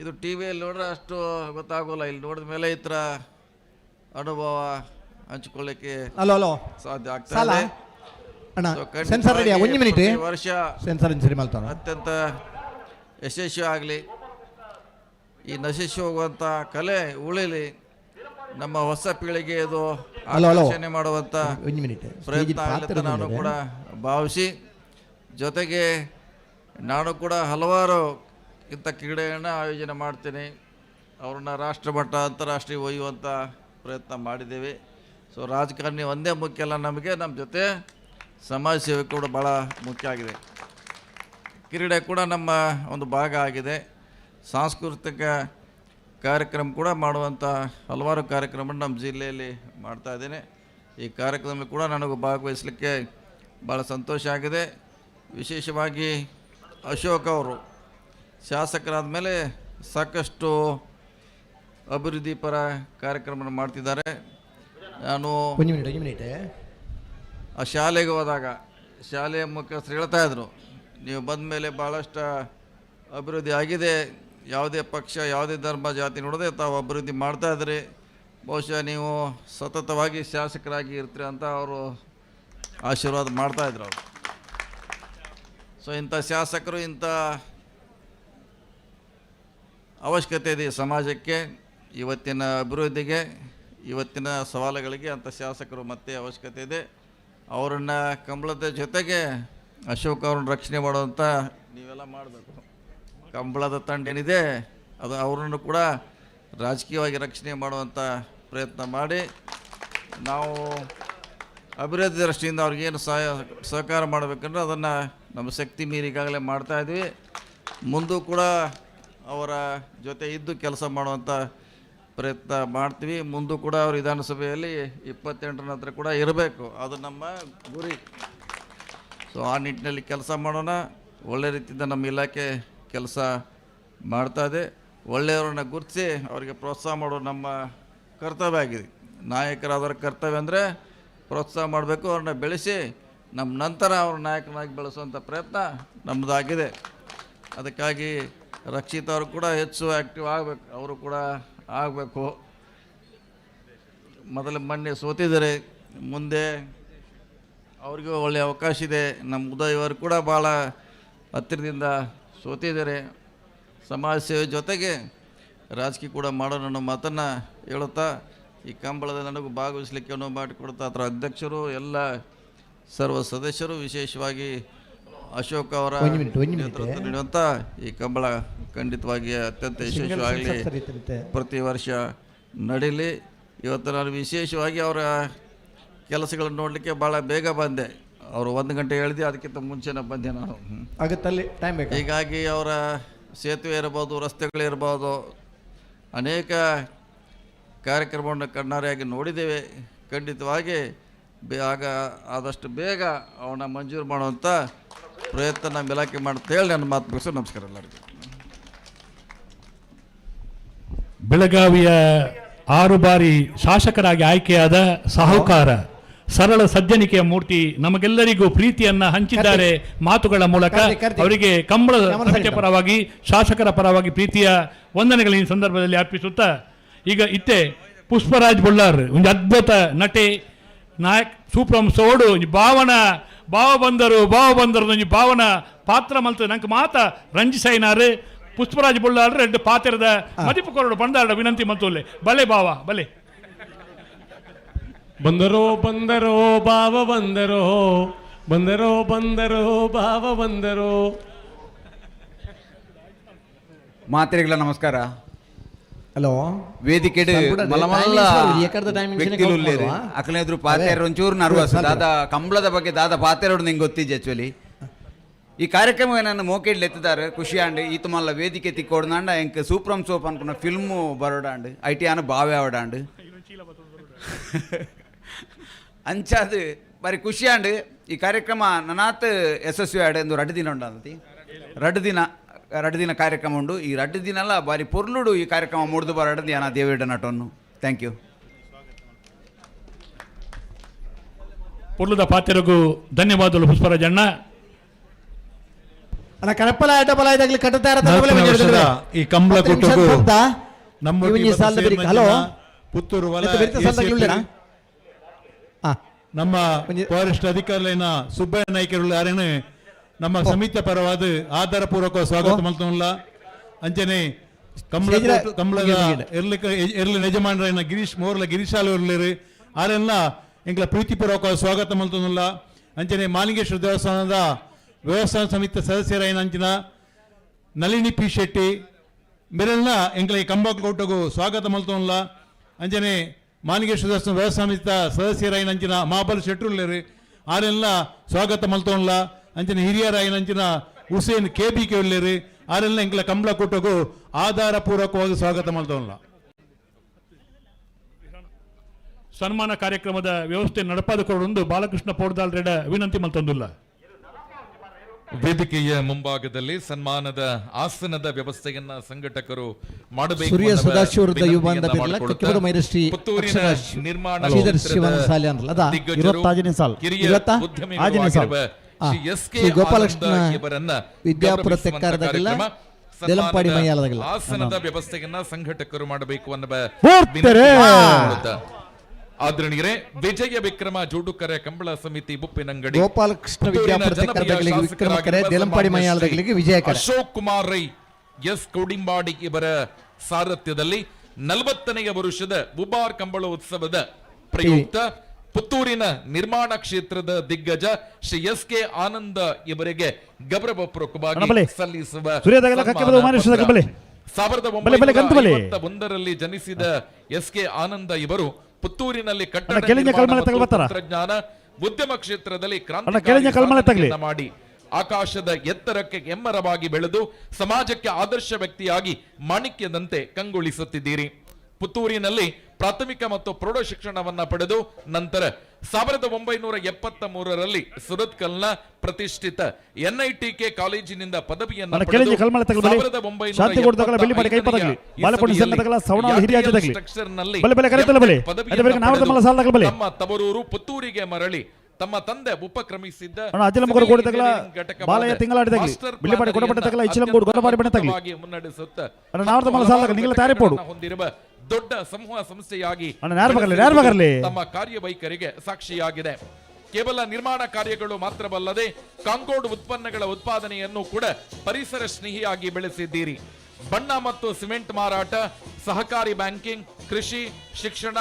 ಇದು ಟಿ ವಿಯಲ್ಲಿ ನೋಡ್ರೆ ಅಷ್ಟು ಗೊತ್ತಾಗೋಲ್ಲ, ಇಲ್ಲಿ ನೋಡಿದ ಮೇಲೆ ಈ ಥರ ಅನುಭವ ಹಂಚಿಕೊಳ್ಳಿಕ್ಕೆ ಸಾಧ್ಯ ಆಗ್ತದೆ. ವರ್ಷ ಅತ್ಯಂತ ಯಶಸ್ವಿ ಆಗಲಿ, ಈ ನಶಿಸಿ ಹೋಗುವಂಥ ಕಲೆ ಉಳಿಲಿ, ನಮ್ಮ ಹೊಸ ಪೀಳಿಗೆ ಇದು ಆಕರ್ಷಣೆ ಮಾಡುವಂಥ ಪ್ರಯತ್ನ ಆಗಲಿ ನಾನು ಕೂಡ ಭಾವಿಸಿ, ಜೊತೆಗೆ ನಾನು ಕೂಡ ಹಲವಾರು ಇಂಥ ಕ್ರೀಡೆಯನ್ನು ಆಯೋಜನೆ ಮಾಡ್ತೀನಿ. ಅವ್ರನ್ನ ರಾಷ್ಟ್ರಮಟ್ಟ ಅಂತಾರಾಷ್ಟ್ರೀಯ ಒಯ್ಯುವಂಥ ಪ್ರಯತ್ನ ಮಾಡಿದ್ದೇವೆ. ಸೊ ರಾಜಕಾರಣಿ ಒಂದೇ ಮುಖ್ಯ ಅಲ್ಲ, ನಮಗೆ ನಮ್ಮ ಜೊತೆ ಸಮಾಜ ಸೇವೆ ಕೂಡ ಭಾಳ ಮುಖ್ಯ ಆಗಿದೆ. ಕ್ರೀಡೆ ಕೂಡ ನಮ್ಮ ಒಂದು ಭಾಗ ಆಗಿದೆ. ಸಾಂಸ್ಕೃತಿಕ ಕಾರ್ಯಕ್ರಮ ಕೂಡ ಮಾಡುವಂಥ ಹಲವಾರು ಕಾರ್ಯಕ್ರಮ ನಮ್ಮ ಜಿಲ್ಲೆಯಲ್ಲಿ ಮಾಡ್ತಾ ಇದ್ದೇನೆ. ಈ ಕಾರ್ಯಕ್ರಮದಲ್ಲಿ ಕೂಡ ನನಗೂ ಭಾಗವಹಿಸಲಿಕ್ಕೆ ಭಾಳ ಸಂತೋಷ ಆಗಿದೆ. ವಿಶೇಷವಾಗಿ ಅಶೋಕ್ ಅವರು ಶಾಸಕರಾದ ಮೇಲೆ ಸಾಕಷ್ಟು ಅಭಿವೃದ್ಧಿ ಪರ ಕಾರ್ಯಕ್ರಮ ಮಾಡ್ತಿದ್ದಾರೆ. ನಾನು ಆ ಶಾಲೆಗೆ ಹೋದಾಗ ಶಾಲೆಯ ಮುಖ್ಯಸ್ಥರು ಹೇಳ್ತಾ ಇದ್ರು, ನೀವು ಬಂದ ಮೇಲೆ ಭಾಳಷ್ಟು ಅಭಿವೃದ್ಧಿ ಆಗಿದೆ, ಯಾವುದೇ ಪಕ್ಷ ಯಾವುದೇ ಧರ್ಮ ಜಾತಿ ನೋಡದೆ ತಾವು ಅಭಿವೃದ್ಧಿ ಮಾಡ್ತಾ ಇದ್ರಿ, ಬಹುಶಃ ನೀವು ಸತತವಾಗಿ ಶಾಸಕರಾಗಿ ಇರ್ತೀರಿ ಅಂತ ಅವರು ಆಶೀರ್ವಾದ ಮಾಡ್ತಾಯಿದ್ರು ಅವರು. ಸೊ ಇಂಥ ಶಾಸಕರು ಇಂಥ ಅವಶ್ಯಕತೆ ಇದೆ ಸಮಾಜಕ್ಕೆ, ಇವತ್ತಿನ ಅಭಿವೃದ್ಧಿಗೆ, ಇವತ್ತಿನ ಸವಾಲುಗಳಿಗೆ ಅಂಥ ಶಾಸಕರು ಮತ್ತೆ ಅವಶ್ಯಕತೆ ಇದೆ. ಅವರನ್ನು ಕಂಬಳದ ಜೊತೆಗೆ ಅಶೋಕ್ ಅವ್ರನ್ನ ರಕ್ಷಣೆ ಮಾಡುವಂಥ ನೀವೆಲ್ಲ ಮಾಡಬೇಕು. ಕಂಬಳದ ತಂಡ ಏನಿದೆ ಅದು ಅವರನ್ನು ಕೂಡ ರಾಜಕೀಯವಾಗಿ ರಕ್ಷಣೆ ಮಾಡುವಂಥ ಪ್ರಯತ್ನ ಮಾಡಿ ನಾವು ಅಭಿವೃದ್ಧಿ ದೃಷ್ಟಿಯಿಂದ ಅವ್ರಿಗೇನು ಸಹಕಾರ ಮಾಡಬೇಕಂದ್ರೆ ಅದನ್ನು ನಮ್ಮ ಶಕ್ತಿ ಮೀರಿ ಈಗಾಗಲೇ ಮಾಡ್ತಾಯಿದ್ವಿ. ಮುಂದೂ ಕೂಡ ಅವರ ಜೊತೆ ಇದ್ದು ಕೆಲಸ ಮಾಡುವಂಥ ಪ್ರಯತ್ನ ಮಾಡ್ತೀವಿ. ಮುಂದೂ ಕೂಡ ಅವರು ವಿಧಾನಸಭೆಯಲ್ಲಿ 28ರ ನಂತರ ಕೂಡ ಇರಬೇಕು, ಅದು ನಮ್ಮ ಗುರಿ. ಸೊ ಆ ನಿಟ್ಟಿನಲ್ಲಿ ಕೆಲಸ ಮಾಡೋಣ. ಒಳ್ಳೆ ರೀತಿಯಿಂದ ನಮ್ಮ ಇಲಾಖೆ ಕೆಲಸ ಮಾಡ್ತಾಯಿದೆ. ಒಳ್ಳೆಯವರನ್ನ ಗುರುತಿಸಿ ಅವರಿಗೆ ಪ್ರೋತ್ಸಾಹ ಮಾಡೋದು ನಮ್ಮ ಕರ್ತವ್ಯ ಆಗಿದೆ. ನಾಯಕರಾದವರ ಕರ್ತವ್ಯ ಅಂದರೆ ಪ್ರೋತ್ಸಾಹ ಮಾಡಬೇಕು, ಅವ್ರನ್ನ ಬೆಳೆಸಿ ನಮ್ಮ ನಂತರ ಅವ್ರ ನಾಯಕನಾಗಿ ಬೆಳೆಸುವಂಥ ಪ್ರಯತ್ನ ನಮ್ಮದಾಗಿದೆ. ಅದಕ್ಕಾಗಿ ರಕ್ಷಿತ್ ಅವರು ಕೂಡ ಹೆಚ್ಚು ಆ್ಯಕ್ಟಿವ್ ಆಗಬೇಕು, ಅವರು ಕೂಡ ಆಗಬೇಕು. ಮೊನ್ನೆ ಸೋತಿದ್ದಾರೆ, ಮುಂದೆ ಅವ್ರಿಗೂ ಒಳ್ಳೆಯ ಅವಕಾಶ ಇದೆ. ನಮ್ಮ ಉದಯ್ ಅವರು ಕೂಡ ಭಾಳ ಹತ್ತಿರದಿಂದ ಸೋತಿದ್ದಾರೆ. ಸಮಾಜ ಸೇವೆ ಜೊತೆಗೆ ರಾಜಕೀಯ ಕೂಡ ಮಾಡೋಣ ಅನ್ನೋ ಮಾತನ್ನು ಹೇಳುತ್ತಾ ಈ ಕಂಬಳದ ನನಗೂ ಭಾಗವಹಿಸಲಿಕ್ಕೆ ಅನುವು ಮಾಡಿಕೊಡ್ತಾ ಅದರ ಅಧ್ಯಕ್ಷರು, ಎಲ್ಲ ಸರ್ವ ಸದಸ್ಯರು, ವಿಶೇಷವಾಗಿ ಅಶೋಕ್ ಅವರ ನೇತೃತ್ವ ನೀಡುವಂಥ ಈ ಕಂಬಳ ಖಂಡಿತವಾಗಿ ಅತ್ಯಂತ ಯಶಸ್ವಿಯಾಗಲಿ, ಪ್ರತಿ ವರ್ಷ ನಡೀಲಿ. ಇವತ್ತು ನಾನು ವಿಶೇಷವಾಗಿ ಅವರ ಕೆಲಸಗಳನ್ನು ನೋಡಲಿಕ್ಕೆ ಭಾಳ ಬೇಗ ಬಂದೆ. ಅವರು 1 ಗಂಟೆ ಹೇಳಿದೆ, ಅದಕ್ಕಿಂತ ಮುಂಚೆನೇ ಬಂದೆ ನಾನು. ಹೀಗಾಗಿ ಅವರ ಸೇತುವೆ ಇರ್ಬೋದು, ರಸ್ತೆಗಳಿರ್ಬೋದು, ಅನೇಕ ಕಾರ್ಯಕ್ರಮವನ್ನು ಕಣ್ಣಾರೆಯಾಗಿ ನೋಡಿದ್ದೇವೆ. ಖಂಡಿತವಾಗಿ ಆದಷ್ಟು ಬೇಗ ಅವನ್ನ ಮಂಜೂರು ಮಾಡುವಂಥ ಪ್ರಯತ್ನ ನಮ್ಮ ಇಲಾಖೆ ಮಾಡುತ್ತೆ ಹೇಳಿ ನನ್ನ ಮಾತು ಮುಗಿಸು. ನಮಸ್ಕಾರ ಎಲ್ಲರಿಗೂ. ಬೆಳಗಾವಿಯ 6 ಬಾರಿ ಶಾಸಕರಾಗಿ ಆಯ್ಕೆಯಾದ ಸಾಹುಕಾರ, ಸರಳ ಸಜ್ಜನಿಕೆಯ ಮೂರ್ತಿ, ನಮಗೆಲ್ಲರಿಗೂ ಪ್ರೀತಿಯನ್ನ ಹಂಚಿದ್ದಾರೆ ಮಾತುಗಳ ಮೂಲಕ. ಅವರಿಗೆ ಕಂಬಳ ಸಮಿತಿಯ ಪರವಾಗಿ, ಶಾಸಕರ ಪರವಾಗಿ ಪ್ರೀತಿಯ ವಂದನೆಗಳ ಈ ಸಂದರ್ಭದಲ್ಲಿ ಅರ್ಪಿಸುತ್ತಾ, ಈಗ ಇತ್ತೆ ಪುಷ್ಪರಾಜ್ ಬುಳ್ಳಾರ್ ಒಂದು ಅದ್ಭುತ ನಟೆ, ನಾಯಕ್ ಸೂಪ್ರಂ ಸೋಡು ಭಾವ ಬಂದರು ಒಂಜಿ ಭಾವನ ಪಾತ್ರ ಮಲ್ತದೆ ನಂಗೆ ಮಾತ ರಂಜಿಸೈನಾರು ಪುಷ್ಪರಾಜ್ ಬುಳ್ಳಾರ್ 2 ಪಾತ್ರದ ಮದಿಪು ಕೊರಡು ಬಂದಾಡ ವಿನಂತಿ ಮತ್ತೊಲ್ಲೆ ಬಲೆ ಭಾವ ಬಲೆ ಬಂದರೋ ಭಾವ ಬಂದರೋ ಭಾವ ಬಂದರೋ. ಮಾತ್ರೆಗಳ ನಮಸ್ಕಾರ. ಹಲೋ ವೇದಿಕೆಡು ಮಲಮಲ್ಲ ವ್ಯಕ್ತಿಲು ಅಕಲೆದ್ರು ಪಾತೆರು ಒಂಚೂರು ನರ್ವಸ್ ದಾದ ಕಂಬಳದ ಬಗ್ಗೆ ದಾದ ಪಾತೆರೋಡು ನಿಂಗೆ ಗೊತ್ತಿದ್ದೆ. ಆ್ಯಕ್ಚುಲಿ ಈ ಕಾರ್ಯಕ್ರಮ ನನ್ನ ಮೋಕೆಡ್ಲು ಎತ್ತಿದ್ದಾರೆ, ಖುಷಿ ಆಂಡ್ ಈತ ಮಲ್ಲ ವೇದಿಕೆ ತಿಕ್ಕೋಡ್ನಾಂಡ ಎಂಕ್ ಸೂಪ್ರಮ್ ಸೋಪ್ ಅನ್ಕೊಂಡ ಫಿಲ್ಮು ಬರೋಡಾಂಡ್ ಐಟಿ ಆನ ಬಾವೆ ಆವಡಾಂಡ್ ಅಂಚಾದು ಬಾರಿ ಖುಷಿ ಆಂಡ್ ಈ ಕಾರ್ಯಕ್ರಮ ನನಾತ್ ಯಶಸ್ವಿ ಆಡ ಎಂದು 2 ದಿನ ಉಂಟಂತಿ. 2 ದಿನ ಕಾರ್ಯಕ್ರಮ ಉಂಡು. ಈ 2 ದಿನ ಬಾರಿ ಪೊರ್ಲುಡು ಈ ಕಾರ್ಯಕ್ರಮ ಮೂಡ್ದು ಬರಡದು ಯಾನ ದೇವೇಡ ನಟನ್ನು. Thank you. ಪೊರ್ಲುದ ಪಾತೆರಗೂ ಧನ್ಯವಾದಗಳು ಪುಷ್ಪರಾಜಣ್ಣ. ಈ ಕಂಬಳ ಕೊಟ್ಟಗೂ ನಮ್ಮ ಪುತ್ತೂರು ನಮ್ಮ ಫಾರೆಸ್ಟ್ ಅಧಿಕಾರಿನ ಸುಬ್ಬಯ್ಯ ನಾಯ್ಕರು ಯಾರೇನು ನಮ್ಮ ಸಮಿತಿಯ ಪರವಾದ ಆಧಾರಪೂರ್ವಕ ಸ್ವಾಗತ ಮಲ್ತಲ್ಲ. ಅಂಚನೆ ಕಂಬಳದ ಎರ್ಲಿ ಯಜಮಾನರೈನ ಗಿರೀಶ್ ಮೋರ್ಲ ಗಿರೀಶಾಲು ಇರ್ಲಿರು ಆರೆಲ್ಲ ಎಂಗ್ಲ ಪ್ರೀತಿಪೂರ್ವಕ ಸ್ವಾಗತ ಮಲ್ತಲ್ಲ. ಅಂಚನೆ ಮಾಲಿಂಗೇಶ್ವರ ದೇವಸ್ಥಾನದ ವ್ಯವಸ್ಥಾನ ಸಮಿತಿ ಸದಸ್ಯರೈನ ಅಂಚಿನ ನಳಿನಿ ಪಿ ಶೆಟ್ಟಿ ಮೇರೆಲ್ಲ ಎಂಗ್ಲ ಈ ಕಂಬಳ ಕೊಟ್ಟಗೂ ಸ್ವಾಗತ ಮಲ್ತಲ್ಲ. ಅಂಚನೆ ಮಾಲಿಂಗೇಶ್ವರ ದೇವಸ್ಥಾನ ವ್ಯವಸ್ಥಾನ ಸಮಿತಿ ಸದಸ್ಯರೈನ ಅಂಚಿನ ಮಹಾಬಲ ಶೆಟ್ರುಲ್ಲೇರು ಆರೆಲ್ಲ ಸ್ವಾಗತ ಮಲ್ತೋನ್ಲ ಅಂಚಿನ ಹಿರಿಯರಾಯಿನಂಚಿನ ಹುಸೇನ್ KB ಒಳ್ಳೆರಿ ಆರೆಲ್ಲ ಇಂಕ್ಲ ಕಂಬಳ ಕೊಟ್ಟೋಗು ಆಧಾರ ಪೂರ್ವಕವಾಗಿ ಸ್ವಾಗತ ಮಲ್ತೋನ್ಲ. ಸನ್ಮಾನ ಕಾರ್ಯಕ್ರಮದ ವ್ಯವಸ್ಥೆ ನಡಪಾದಕೊಂಡು ಬಾಲಕೃಷ್ಣ ಪೌಡ್ದಾಲ್ ರೆಡ ವಿನಂತಿ ಮಲ್ತೊಂದುಲ್ಲ. ವೇದಿಕೆಯ ಮುಂಭಾಗದಲ್ಲಿ ಸನ್ಮಾನದ ಆಸನದ ವ್ಯವಸ್ಥೆಯನ್ನ ಸಂಘಟಕರು ಮಾಡಬೇಕು. ಸೂರ್ಯ ಸದಾಶಿವರದ ಯುವಾಂಧವಿರಲ ಕೆಕ್ಕಬದ ಮೈರಶ್ರೀ ಪುತ್ತೂರಿನ ನಿರ್ಮಾಣ ಶ್ರೀಧರ್ ಶಿವನ ಸಾಲಿ ಅನ್ನಲ್ಲ ಅದ 25ನೇ ಸಾಲ್ 25ನೇ ಸಾಲ್ ಶ್ರೀ ಗೋಪಾಲಕೃಷ್ಣ ವಿದ್ಯಾಪುರ ತೆಕ್ಕಾರದಾಗಲ್ಲ ದೇಲಂಪಾಡಿ ಮೈಯಾಲದಾಗಲ್ಲ ಆಸನದ ವ್ಯವಸ್ಥೆಯನ್ನ ಸಂಘಟಕರು ಮಾಡಬೇಕು ಅನ್ನುವ ಆದರಣೀಯರೇ, ವಿಜಯ ವಿಕ್ರಮ ಜೋಡುಕರೆ ಕಂಬಳ ಸಮಿತಿ ಬುಪ್ಪಿನಂಗಡಿ, ಗೋಪಾಲಕೃಷ್ಣ ವಿದ್ಯಾಪುರ ತೆಕ್ಕಾರದಾಗಲಿಗೆ ವಿಕ್ರಮಕರೆ ದೇಲಂಪಾಡಿ ಮೈಯಾಲದಾಗಲಿಗೆ ವಿಜಯಕರ, ಅಶೋಕ್ ಕುಮಾರ್ ರೈ ಎಸ್ ಕೋಡಿಂಬಾಡಿ ಇವರ ಸಾರಥ್ಯದಲ್ಲಿ 40ನೇ ವರ್ಷದ ಉಬಾರ್ ಕಂಬಳೋತ್ಸವದ ಪ್ರಯುಕ್ತ ಪುತ್ತೂರಿನ ನಿರ್ಮಾಣ ಕ್ಷೇತ್ರದ ದಿಗ್ಗಜ ಶ್ರೀ SK ಆನಂದ ಇವರಿಗೆ ಗೌರವಪೂರ್ವಕವಾಗಿ ಸಲ್ಲಿಸುವ 1951ರಲ್ಲಿ ಜನಿಸಿದ SK ಆನಂದ ಇವರು ಪುತ್ತೂರಿನಲ್ಲಿ ಕಟ್ಟಡ ತಂತ್ರಜ್ಞಾನ ಉದ್ಯಮ ಕ್ಷೇತ್ರದಲ್ಲಿ ಕ್ರಾಂತಿ ಮಾಡಿ ಆಕಾಶದ ಎತ್ತರಕ್ಕೆ ಎಮ್ಮರವಾಗಿ ಬೆಳೆದು ಸಮಾಜಕ್ಕೆ ಆದರ್ಶ ವ್ಯಕ್ತಿಯಾಗಿ ಮಾಣಿಕ್ಯದಂತೆ ಕಂಗೊಳಿಸುತ್ತಿದ್ದೀರಿ. ಪುತ್ತೂರಿನಲ್ಲಿ ಪ್ರಾಥಮಿಕ ಮತ್ತು ಪ್ರೌಢ ಶಿಕ್ಷಣವನ್ನ ಪಡೆದು ನಂತರ 1973ರಲ್ಲಿ ಸುರತ್ಕಲ್ನ ಪ್ರತಿಷ್ಠಿತ NITK ಕಾಲೇಜಿನಿಂದ ಪದವಿಯನ್ನು ತಮ್ಮ ತವರೂರು ಪುತ್ತೂರಿಗೆ ಮರಳಿ ತಮ್ಮ ತಂದೆ ಉಪಕ್ರಮಿಸಿದ್ದ ಹೊಂದಿರುವ ದೊಡ್ಡ ಸಮೂಹ ಸಂಸ್ಥೆಯಾಗಿ ತಮ್ಮ ಕಾರ್ಯವೈಖರಿಗೆ ಸಾಕ್ಷಿಯಾಗಿದೆ. ಕೇವಲ ನಿರ್ಮಾಣ ಕಾರ್ಯಗಳು ಮಾತ್ರವಲ್ಲದೆ ಕಾಂಪೌಂಡ್ ಉತ್ಪನ್ನಗಳ ಉತ್ಪಾದನೆಯನ್ನು ಕೂಡ ಪರಿಸರ ಸ್ನೇಹಿಯಾಗಿ ಬೆಳೆಸಿದ್ದೀರಿ. ಬಣ್ಣ ಮತ್ತು ಸಿಮೆಂಟ್ ಮಾರಾಟ, ಸಹಕಾರಿ ಬ್ಯಾಂಕಿಂಗ್, ಕೃಷಿ, ಶಿಕ್ಷಣ,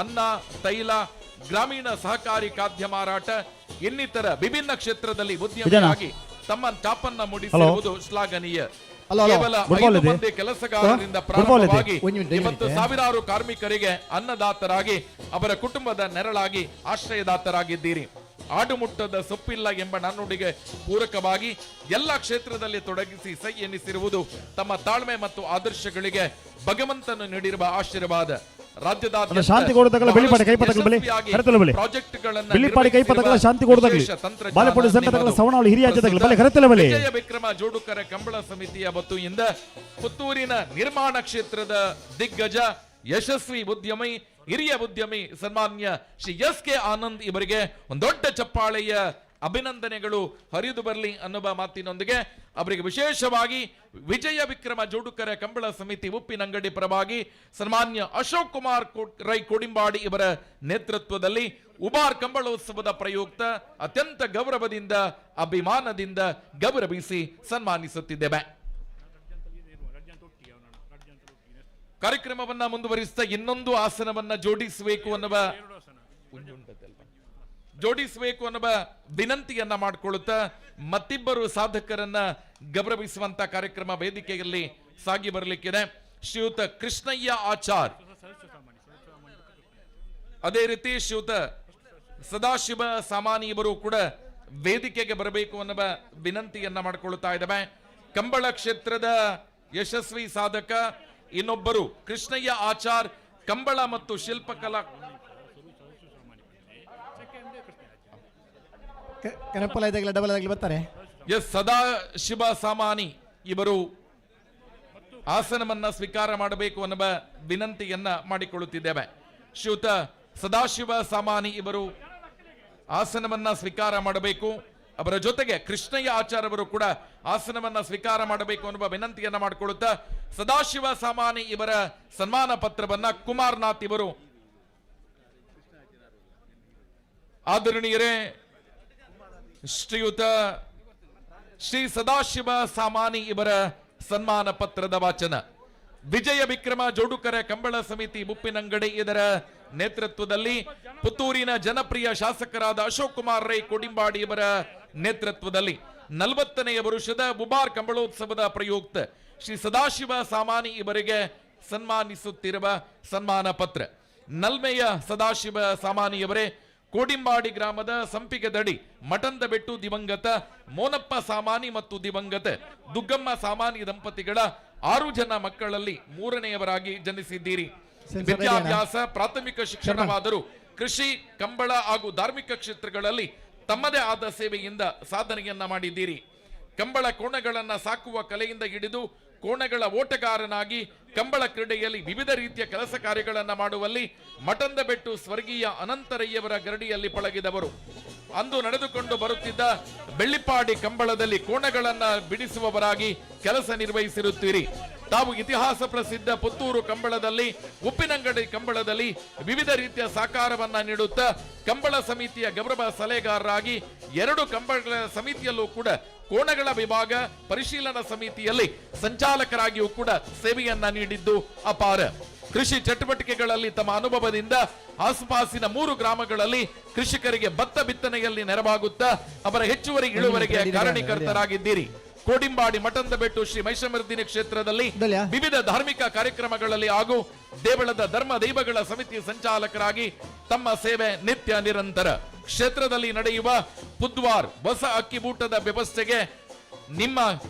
ಅನ್ನ, ತೈಲ, ಗ್ರಾಮೀಣ ಸಹಕಾರಿ ಖಾದ್ಯ ಮಾರಾಟ ಇನ್ನಿತರ ವಿಭಿನ್ನ ಕ್ಷೇತ್ರದಲ್ಲಿ ಉದ್ಯಮಿಯಾಗಿ ತಮ್ಮ ಚಾಪನ್ನ ಮೂಡಿಸಿರುವುದು ಶ್ಲಾಘನೀಯ. ಕೇವಲ 5 ಮಂದಿ ಕೆಲಸಗಾರರಿಂದ ಪ್ರಾರಂಭವಾಗಿ ಇವತ್ತು ಸಾವಿರಾರು ಕಾರ್ಮಿಕರಿಗೆ ಅನ್ನದಾತರಾಗಿ ಅವರ ಕುಟುಂಬದ ನೆರಳಾಗಿ ಆಶ್ರಯದಾತರಾಗಿದ್ದೀರಿ. ಆಡುಮುಟ್ಟದ ಸೊಪ್ಪಿಲ್ಲ ಎಂಬ ನಾಣ್ಣುಡಿಗೆ ಪೂರಕವಾಗಿ ಎಲ್ಲ ಕ್ಷೇತ್ರದಲ್ಲಿ ತೊಡಗಿಸಿ ಸೈ ಎನ್ನಿಸಿರುವುದು ತಮ್ಮ ತಾಳ್ಮೆ ಮತ್ತು ಆದರ್ಶಗಳಿಗೆ ಭಗವಂತನು ನೀಡಿರುವ ಆಶೀರ್ವಾದ. ರಾಜ್ಯದಾದ್ಯಂತ ವಿಜಯ ವಿಕ್ರಮ ಜೋಡುಕರ ಕಂಬಳ ಸಮಿತಿಯ ವತಿಯಿಂದ ಪುತ್ತೂರಿನ ನಿರ್ಮಾಣ ಕ್ಷೇತ್ರದ ದಿಗ್ಗಜ ಯಶಸ್ವಿ ಉದ್ಯಮಿ, ಹಿರಿಯ ಉದ್ಯಮಿ ಸನ್ಮಾನ್ಯ ಶ್ರೀ SK ಆನಂದ್ ಇವರಿಗೆ ಒಂದು ದೊಡ್ಡ ಚಪ್ಪಾಳೆಯ ಅಭಿನಂದನೆಗಳು ಹರಿದು ಬರಲಿ ಅನ್ನುವ ಮಾತಿನೊಂದಿಗೆ ಅವರಿಗೆ ವಿಶೇಷವಾಗಿ ವಿಜಯ ವಿಕ್ರಮ ಜೋಡುಕರ ಕಂಬಳ ಸಮಿತಿ ಉಪ್ಪಿನಂಗಡಿ ಪರವಾಗಿ ಸನ್ಮಾನ್ಯ ಅಶೋಕ್ ಕುಮಾರ್ ರೈ ಕೋಡಿಂಬಾಡಿ ಇವರ ನೇತೃತ್ವದಲ್ಲಿ ಉಬಾರ್ ಕಂಬಳೋತ್ಸವದ ಪ್ರಯುಕ್ತ ಅತ್ಯಂತ ಗೌರವದಿಂದ ಅಭಿಮಾನದಿಂದ ಗೌರವಿಸಿ ಸನ್ಮಾನಿಸುತ್ತಿದ್ದೇವೆ. ಕಾರ್ಯಕ್ರಮವನ್ನ ಮುಂದುವರಿಸಿದ ಇನ್ನೊಂದು ಆಸನವನ್ನ ಜೋಡಿಸಬೇಕು ಅನ್ನುವ ವಿನಂತಿಯನ್ನ ಮಾಡಿಕೊಳ್ಳುತ್ತಾ ಮತ್ತಿಬ್ಬರು ಸಾಧಕರನ್ನ ಗೌರವಿಸುವಂತ ಕಾರ್ಯಕ್ರಮ ವೇದಿಕೆಯಲ್ಲಿ ಸಾಗಿ ಬರಲಿಕ್ಕಿದೆ. ಶ್ರೀಯುತ ಕೃಷ್ಣಯ್ಯ ಆಚಾರ್, ಅದೇ ರೀತಿ ಶ್ರೀಯುತ ಸದಾಶಿವ ಸಾಮಾನಿ ಇವರು ಕೂಡ ವೇದಿಕೆಗೆ ಬರಬೇಕು ಅನ್ನುವ ವಿನಂತಿಯನ್ನ ಮಾಡಿಕೊಳ್ಳುತ್ತಾ ಇದ್ದೇವೆ. ಕಂಬಳ ಕ್ಷೇತ್ರದ ಯಶಸ್ವಿ ಸಾಧಕ ಇನ್ನೊಬ್ಬರು ಕೃಷ್ಣಯ್ಯ ಆಚಾರ್, ಕಂಬಳ ಮತ್ತು ಶಿಲ್ಪಕಲಾ ಸದಾಶಿವ ಸಾಮಾನಿ ಇವರು ಆಸನವನ್ನ ಸ್ವೀಕಾರ ಮಾಡಬೇಕು ಅನ್ನುವ ವಿನಂತಿಯನ್ನ ಮಾಡಿಕೊಳ್ಳುತ್ತಿದ್ದೇವೆ. ಶ್ರೀಯುತ ಸದಾಶಿವ ಸಾಮಾನಿ ಇವರು ಆಸನವನ್ನ ಸ್ವೀಕಾರ ಮಾಡಬೇಕು. ಅವರ ಜೊತೆಗೆ ಕೃಷ್ಣಯ್ಯ ಆಚಾರ್ ಅವರು ಕೂಡ ಆಸನವನ್ನ ಸ್ವೀಕಾರ ಮಾಡಬೇಕು ಅನ್ನುವ ವಿನಂತಿಯನ್ನ ಮಾಡಿಕೊಳ್ಳುತ್ತಾ ಸದಾಶಿವ ಸಾಮಾನಿ ಇವರ ಸನ್ಮಾನ ಪತ್ರವನ್ನ ಕುಮಾರ್ನಾಥ್ ಇವರು ಆದರಣೀಯರೇ ಶ್ರೀಯುತ ಶ್ರೀ ಸದಾಶಿವ ಸಾಮಾನಿ ಇವರ ಸನ್ಮಾನ ಪತ್ರದ ವಾಚನ. ವಿಜಯ ವಿಕ್ರಮ ಜೋಡುಕರ ಕಂಬಳ ಸಮಿತಿ ಮುಪ್ಪಿನಂಗಡಿ ಇದರ ನೇತೃತ್ವದಲ್ಲಿ ಪುತ್ತೂರಿನ ಜನಪ್ರಿಯ ಶಾಸಕರಾದ ಅಶೋಕ್ ಕುಮಾರ್ ರೈ ಕೋಡಿಂಬಾಡಿ ಇವರ ನೇತೃತ್ವದಲ್ಲಿ 40ನೇ ವರ್ಷದ ಉಬಾರ್ ಕಂಬಳೋತ್ಸವದ ಪ್ರಯುಕ್ತ ಶ್ರೀ ಸದಾಶಿವ ಸಾಮಾನಿ ಇವರಿಗೆ ಸನ್ಮಾನಿಸುತ್ತಿರುವ ಸನ್ಮಾನ ಪತ್ರ. ನಲ್ಮೆಯ ಸದಾಶಿವ ಸಾಮಾನಿಯವರೇ, ಕೋಡಿಂಬಾಡಿ ಗ್ರಾಮದ ಸಂಪಿಗೆ ದಡಿ ಮಠಂದ ಬೆಟ್ಟು ದಿವಂಗತ ಮೋನಪ್ಪ ಸಾಮಾನಿ ಮತ್ತು ದಿವಂಗತ ದುಗ್ಗಮ್ಮ ಸಾಮಾನಿ ದಂಪತಿಗಳ 6 ಜನ ಮಕ್ಕಳಲ್ಲಿ 3ನೇಯವರಾಗಿ ಜನಿಸಿದ್ದೀರಿ. ವಿದ್ಯಾಭ್ಯಾಸ ಪ್ರಾಥಮಿಕ ಶಿಕ್ಷಣವಾದರೂ ಕೃಷಿ, ಕಂಬಳ ಹಾಗೂ ಧಾರ್ಮಿಕ ಕ್ಷೇತ್ರಗಳಲ್ಲಿ ತಮ್ಮದೇ ಆದ ಸೇವೆಯಿಂದ ಸಾಧನೆಯನ್ನ ಮಾಡಿದ್ದೀರಿ. ಕಂಬಳ ಕೋಣಗಳನ್ನ ಸಾಕುವ ಕಲೆಯಿಂದ ಹಿಡಿದು ಕೋಣಗಳ ಓಟಗಾರನಾಗಿ ಕಂಬಳ ಕ್ರೀಡೆಯಲ್ಲಿ ವಿವಿಧ ರೀತಿಯ ಕೆಲಸ ಕಾರ್ಯಗಳನ್ನ ಮಾಡುವಲ್ಲಿ ಮಠಂದ ಬೆಟ್ಟು ಸ್ವರ್ಗೀಯ ಅನಂತರಯ್ಯವರ ಗರಡಿಯಲ್ಲಿ ಪಳಗಿದವರು. ಅಂದು ನಡೆದುಕೊಂಡು ಬರುತ್ತಿದ್ದ ಬೆಳ್ಳಿಪಾಡಿ ಕಂಬಳದಲ್ಲಿ ಕೋಣಗಳನ್ನ ಬಿಡಿಸುವವರಾಗಿ ಕೆಲಸ ನಿರ್ವಹಿಸಿರುತ್ತೀರಿ. ತಾವು ಇತಿಹಾಸ ಪ್ರಸಿದ್ಧ ಪುತ್ತೂರು ಕಂಬಳದಲ್ಲಿ, ಉಪ್ಪಿನಂಗಡಿ ಕಂಬಳದಲ್ಲಿ ವಿವಿಧ ರೀತಿಯ ಸಹಕಾರವನ್ನ ನೀಡುತ್ತಾ ಕಂಬಳ ಸಮಿತಿಯ ಗೌರವ ಸಲಹೆಗಾರರಾಗಿ 2 ಕಂಬಳ ಸಮಿತಿಯಲ್ಲೂ ಕೂಡ ಕೋಣಗಳ ವಿಭಾಗ ಪರಿಶೀಲನಾ ಸಮಿತಿಯಲ್ಲಿ ಸಂಚಾಲಕರಾಗಿಯೂ ಕೂಡ ಸೇವೆಯನ್ನ ನೀಡಿದ್ದು ಅಪಾರ. ಕೃಷಿ ಚಟುವಟಿಕೆಗಳಲ್ಲಿ ತಮ್ಮ ಅನುಭವದಿಂದ ಆಸುಪಾಸಿನ 3 ಗ್ರಾಮಗಳಲ್ಲಿ ಕೃಷಿಕರಿಗೆ ಭತ್ತ ಬಿತ್ತನೆಯಲ್ಲಿ ನೆರವಾಗುತ್ತಾ ಅವರ ಹೆಚ್ಚುವರಿ ಇಳುವರಿಗೆ ಕಾರಣೀಕರ್ತರಾಗಿದ್ದೀರಿ. ಕೋಡಿಂಬಾಡಿ ಮಠಂದ ಬೆಟ್ಟು ಶ್ರೀ ಮಹಿಷಮರ್ದಿನಿ ಕ್ಷೇತ್ರದಲ್ಲಿ ವಿವಿಧ ಧಾರ್ಮಿಕ ಕಾರ್ಯಕ್ರಮಗಳಲ್ಲಿ ಹಾಗೂ ದೇವಳದ ಧರ್ಮ ದೈವಗಳ ಸಮಿತಿ ಸಂಚಾಲಕರಾಗಿ ತಮ್ಮ ಸೇವೆ ನಿತ್ಯ ನಿರಂತರ. ಕ್ಷೇತ್ರದಲ್ಲಿ ನಡೆಯುವ ಪುದ್ವಾರ್ ಹೊಸ ಅಕ್ಕಿಬೂಟದ ವ್ಯವಸ್ಥೆಗೆ ನಿಮ್ಮ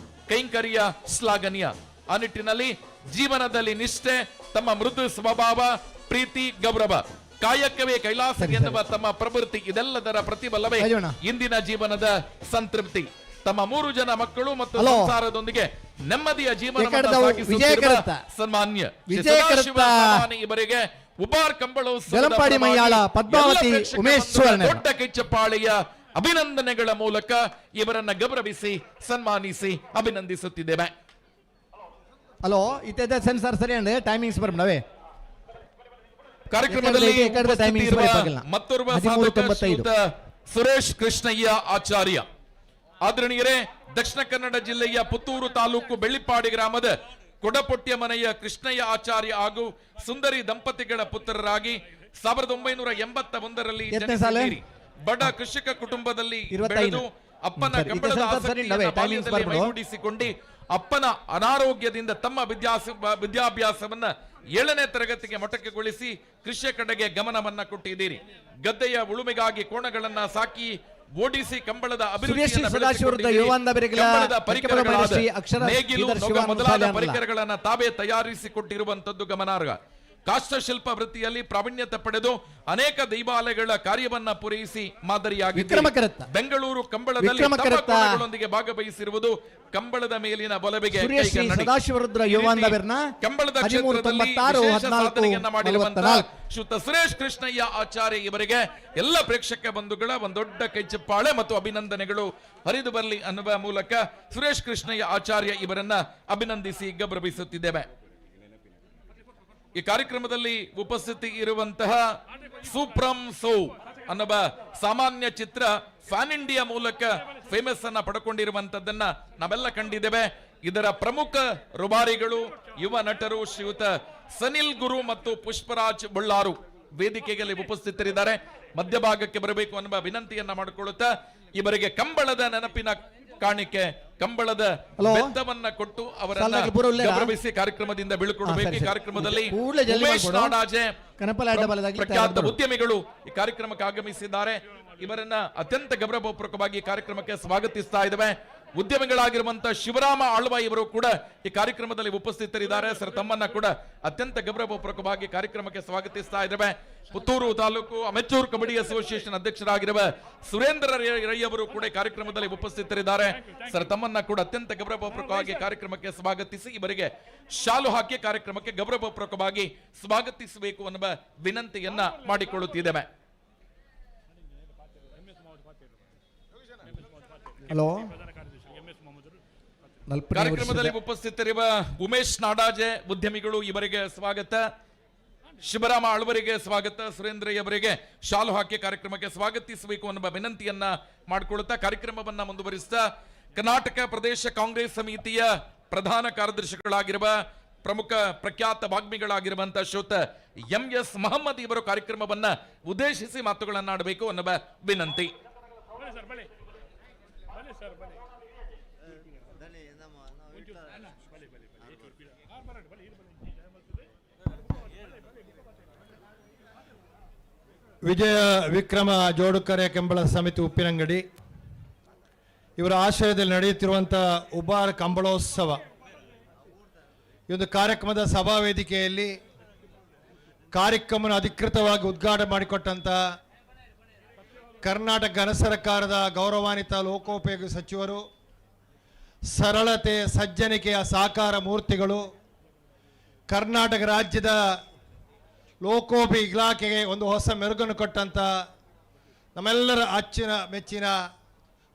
ಕೈಂಕರ್ಯ ಶ್ಲಾಘನೀಯ. ಆ ನಿಟ್ಟಿನಲ್ಲಿ ಜೀವನದಲ್ಲಿ ನಿಷ್ಠೆ, ತಮ್ಮ ಮೃದು ಸ್ವಭಾವ, ಪ್ರೀತಿ, ಗೌರವ, ಕಾಯಕವೇ ಕೈಲಾಸ ಎನ್ನುವ ತಮ್ಮ ಪ್ರವೃತ್ತಿ, ಇದೆಲ್ಲದರ ಪ್ರತಿಫಲವೇ ಇಂದಿನ ಜೀವನದ ಸಂತೃಪ್ತಿ. ತಮ್ಮ 3 ಜನ ಮಕ್ಕಳು ಮತ್ತು ಸಂಸಾರದೊಂದಿಗೆ ನೆಮ್ಮದಿಯ ಜೀವನವನ್ನು ಸಾಗಿಸುತ್ತಿರುವ ಸನ್ಮಾನ್ಯ ಇವರಿಗೆ ಉಪಾರ್ ಕಂಬಳೋತ್ಸವ ದೊಡ್ಡ ಕಿಚ್ಚಪ್ಪಾಳೆಯ ಅಭಿನಂದನೆಗಳ ಮೂಲಕ ಇವರನ್ನ ಗೌರವಿಸಿ ಸನ್ಮಾನಿಸಿ ಅಭಿನಂದಿಸುತ್ತಿದ್ದೇವೆ. ಹಲೋ ಇತ್ತೆ ಸೆನ್ಸಾರ್ ಸರಿ ಅಂದ್ರೆ ಟೈಮಿಂಗ್ಸ್ ಬರ್ಬೇ ಕಾರ್ಯಕ್ರಮದಲ್ಲಿ ಮತ್ತೋರ್ವ ಸಾಧಕ ಸುರೇಶ್ ಕೃಷ್ಣಯ್ಯ ಆಚಾರ್ಯ. ಆದರಣೀಯರೇ, ದಕ್ಷಿಣ ಕನ್ನಡ ಜಿಲ್ಲೆಯ ಪುತ್ತೂರು ತಾಲೂಕು ಬೆಳ್ಳಿಪಾಡಿ ಗ್ರಾಮದ ಕೊಡಪೊಟ್ಟಿಯ ಮನೆಯ ಕೃಷ್ಣಯ್ಯ ಆಚಾರ್ಯ ಹಾಗೂ ಸುಂದರಿ ದಂಪತಿಗಳ ಪುತ್ರರಾಗಿ 1981ರಲ್ಲಿ ಜನಿಸಿದ್ದೀರಿ. ಬಡ ಕೃಷಿಕ ಕುಟುಂಬದಲ್ಲಿ ಬೆಳೆದು ಅಪ್ಪನ ಕಂಬಳದ ಆಸಕ್ತಿಯನ್ನು ಬಾಲ್ಯದಲ್ಲಿ ಮೈಗೂಡಿಸಿಕೊಂಡು ಅಪ್ಪನ ಅನಾರೋಗ್ಯದಿಂದ ತಮ್ಮ ವಿದ್ಯಾಭ್ಯಾಸವನ್ನ 7ನೇ ತರಗತಿಗೆ ಮೊಟಕುಗೊಳಿಸಿ ಕೃಷಿಯ ಕಡೆಗೆ ಗಮನವನ್ನ ಕೊಟ್ಟಿದ್ದೀರಿ. ಗದ್ದೆಯ ಉಳುಮೆಗಾಗಿ ಕೋಣಗಳನ್ನ ಸಾಕಿ ಓಡಿಸಿ ಕಂಬಳದ ಮೊದಲಾದ ಪರಿಕರಗಳನ್ನ ತಾವೇ ತಯಾರಿಸಿಕೊಟ್ಟಿರುವಂತದ್ದು ಗಮನಾರ್ಹ. ಕಾಷ್ಟಶಿಲ್ಪ ವೃತ್ತಿಯಲ್ಲಿ ಪ್ರಾವೀಣ್ಯತೆ ಪಡೆದು ಅನೇಕ ದೈವಾಲಯಗಳ ಕಾರ್ಯವನ್ನ ಪೂರೈಸಿ ಮಾದರಿಯಾಗಿದ್ದಾರೆ. ಬೆಂಗಳೂರು ಕಂಬಳದಲ್ಲಿ ಭಾಗವಹಿಸಿರುವುದು ಕಂಬಳದ ಮೇಲಿನ ಒಲವಿಗೆ ಕಂಬಳದ ಕ್ಷೇತ್ರದಲ್ಲಿ ಸಾಧನೆಯನ್ನ ಮಾಡಿರುವಂತಹ ಶ್ರೀಯುತ ಸುರೇಶ್ ಕೃಷ್ಣಯ್ಯ ಆಚಾರ್ಯ ಇವರಿಗೆ ಎಲ್ಲ ಪ್ರೇಕ್ಷಕ ಬಂಧುಗಳ ಒಂದೊಡ್ಡ ಕೈಚಪ್ಪಾಳೆ ಮತ್ತು ಅಭಿನಂದನೆಗಳು ಹರಿದು ಬರಲಿ ಅನ್ನುವ ಮೂಲಕ ಸುರೇಶ್ ಕೃಷ್ಣಯ್ಯ ಆಚಾರ್ಯ ಇವರನ್ನ ಅಭಿನಂದಿಸಿ ಗೌರವಿಸುತ್ತಿದ್ದೇವೆ. ಈ ಕಾರ್ಯಕ್ರಮದಲ್ಲಿ ಉಪಸ್ಥಿತಿ ಇರುವಂತಹ ಸೂಪ್ರಮ್ ಸೋ ಅನ್ನುವ ಸಾಮಾನ್ಯ ಚಿತ್ರ ಫ್ಯಾನ್ ಇಂಡಿಯಾ ಮೂಲಕ ಫೇಮಸ್ ಅನ್ನ ಪಡ್ಕೊಂಡಿರುವಂತದ್ದನ್ನ ನಾವೆಲ್ಲ ಕಂಡಿದ್ದೇವೆ. ಇದರ ಪ್ರಮುಖ ರುಬಾರಿಗಳು ಯುವ ನಟರು ಶ್ರೀಯುತ ಸನಿಲ್ ಗುರು ಮತ್ತು ಪುಷ್ಪರಾಜ್ ಬಳ್ಳಾರು ವೇದಿಕೆಯಲ್ಲಿ ಉಪಸ್ಥಿತರಿದ್ದಾರೆ. ಮಧ್ಯಭಾಗಕ್ಕೆ ಬರಬೇಕು ಅನ್ನುವ ವಿನಂತಿಯನ್ನ ಮಾಡಿಕೊಳ್ಳುತ್ತಾ ಇವರಿಗೆ ಕಂಬಳದ ನೆನಪಿನ ಕಾಣಿಕೆ ಕಂಬಳದ ಬೆತ್ತವನ್ನ ಕೊಟ್ಟು ಅವರನ್ನ ಗೌರವಿಸಿ ಕಾರ್ಯಕ್ರಮದಿಂದ ಬೀಳ್ಕೊಡಬೇಕು. ಈ ಕಾರ್ಯಕ್ರಮದಲ್ಲಿ ಉಮೇಶ್ ನಾಡಾಜೆ ಪ್ರಖ್ಯಾತ ಉದ್ಯಮಿಗಳು ಈ ಕಾರ್ಯಕ್ರಮಕ್ಕೆ ಆಗಮಿಸಿದ್ದಾರೆ. ಇವರನ್ನ ಅತ್ಯಂತ ಗೌರವಪೂರ್ವಕವಾಗಿ ಕಾರ್ಯಕ್ರಮಕ್ಕೆ ಸ್ವಾಗತಿಸ್ತಾ ಇದ್ದೇವೆ. ಉದ್ಯಮಿಗಳಾಗಿರುವಂತಹ ಶಿವರಾಮ ಆಳ್ವ ಇವರು ಕೂಡ ಈ ಕಾರ್ಯಕ್ರಮದಲ್ಲಿ ಉಪಸ್ಥಿತರಿದ್ದಾರೆ. ಸರ್, ತಮ್ಮನ್ನ ಕೂಡ ಅತ್ಯಂತ ಗೌರವಪೂರ್ವಕವಾಗಿ ಕಾರ್ಯಕ್ರಮಕ್ಕೆ ಸ್ವಾಗತಿಸ್ತಾ ಇದ್ದೇವೆ. ಪುತ್ತೂರು ತಾಲೂಕು ಅಮೆಚೂರ್ ಕಬಡ್ಡಿ ಅಸೋಸಿಯೇಷನ್ ಅಧ್ಯಕ್ಷರಾಗಿರುವ ಸುರೇಂದ್ರ ರೈ ಅವರು ಕೂಡ ಕಾರ್ಯಕ್ರಮದಲ್ಲಿ ಉಪಸ್ಥಿತರಿದ್ದಾರೆ. ಸರ್, ತಮ್ಮನ್ನ ಕೂಡ ಅತ್ಯಂತ ಗೌರವಪೂರ್ವಕವಾಗಿ ಕಾರ್ಯಕ್ರಮಕ್ಕೆ ಸ್ವಾಗತಿಸಿ ಇವರಿಗೆ ಶಾಲು ಹಾಕಿ ಕಾರ್ಯಕ್ರಮಕ್ಕೆ ಗೌರವಪೂರ್ವಕವಾಗಿ ಸ್ವಾಗತಿಸಬೇಕು ಅನ್ನುವ ವಿನಂತಿಯನ್ನ ಮಾಡಿಕೊಳ್ಳುತ್ತಿದ್ದೇವೆ. ಹಲೋ, ಕಾರ್ಯಕ್ರಮದಲ್ಲಿ ಉಪಸ್ಥಿತರಿರುವ ಉಮೇಶ್ ನಾಡಾಜೆ ಉದ್ಯಮಿಗಳು ಇವರಿಗೆ ಸ್ವಾಗತ. ಶಿವರಾಮ ಆಳ್ವರಿಗೆ ಸ್ವಾಗತ. ಸುರೇಂದ್ರಯ್ಯವರಿಗೆ ಶಾಲು ಹಾಕಿ ಕಾರ್ಯಕ್ರಮಕ್ಕೆ ಸ್ವಾಗತಿಸಬೇಕು ಅನ್ನುವ ವಿನಂತಿಯನ್ನ ಮಾಡಿಕೊಳ್ಳುತ್ತಾ ಕಾರ್ಯಕ್ರಮವನ್ನ ಮುಂದುವರಿಸ್ತಾ ಕರ್ನಾಟಕ ಪ್ರದೇಶ ಕಾಂಗ್ರೆಸ್ ಸಮಿತಿಯ ಪ್ರಧಾನ ಕಾರ್ಯದರ್ಶಿಗಳಾಗಿರುವ ಪ್ರಮುಖ ಪ್ರಖ್ಯಾತ ವಾಗ್ಮಿಗಳಾಗಿರುವಂತಹ ಶ್ರೀಯುತ MS ಮಹಮ್ಮದ್ ಇವರು ಕಾರ್ಯಕ್ರಮವನ್ನ ಉದ್ದೇಶಿಸಿ ಮಾತುಗಳನ್ನಾಡಬೇಕು ಅನ್ನುವ ವಿನಂತಿ. ವಿಜಯ ವಿಕ್ರಮ ಜೋಡುಕರೆ ಕಂಬಳ ಸಮಿತಿ ಉಪ್ಪಿನಂಗಡಿ ಇವರ ಆಶ್ರಯದಲ್ಲಿ ನಡೆಯುತ್ತಿರುವಂಥ ಉಬಾರ ಕಂಬಳೋತ್ಸವ ಈ ಒಂದು ಕಾರ್ಯಕ್ರಮದ ಸಭಾ ವೇದಿಕೆಯಲ್ಲಿ ಕಾರ್ಯಕ್ರಮವನ್ನು ಅಧಿಕೃತವಾಗಿ ಉದ್ಘಾಟನೆ ಮಾಡಿಕೊಟ್ಟಂಥ ಕರ್ನಾಟಕ ಘನ ಸರ್ಕಾರದ ಗೌರವಾನ್ವಿತ ಲೋಕೋಪಯೋಗಿ ಸಚಿವರು, ಸರಳತೆ ಸಜ್ಜನಿಕೆಯ ಸಾಕಾರ ಮೂರ್ತಿಗಳು, ಕರ್ನಾಟಕ ರಾಜ್ಯದ ಲೋಕೋಪಯೋಗಿ ಇಲಾಖೆಗೆ ಒಂದು ಹೊಸ ಮೆರುಗನ್ನು ಕೊಟ್ಟಂಥ ನಮ್ಮೆಲ್ಲರ ಅಚ್ಚಿನ ಮೆಚ್ಚಿನ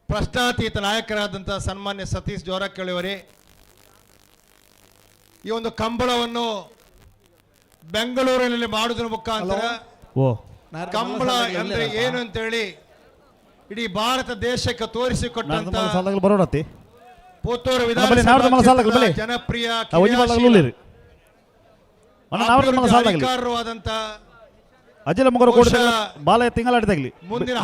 ಪ್ರಶ್ನಾತೀತ ನಾಯಕರಾದಂಥ ಸನ್ಮಾನ್ಯ ಸತೀಶ್ ಜಾರಕಿಹೊಳಿ ಅವರೇ, ಈ ಒಂದು ಕಂಬಳವನ್ನು ಬೆಂಗಳೂರಿನಲ್ಲಿ ಮಾಡುವುದರ ಮುಖಾಂತರ ಕಂಬಳ ಅಂದ್ರೆ ಏನು ಅಂತೇಳಿ ಇಡೀ ಭಾರತ ದೇಶಕ್ಕೆ ತೋರಿಸಿಕೊಟ್ಟಂತ ಪುತ್ತೂರು ವಿಧಾನಸಭಾ ಜನಪ್ರಿಯ ಅಧಿಕಾರರು ಆದಂತ ಮುಂದಿನ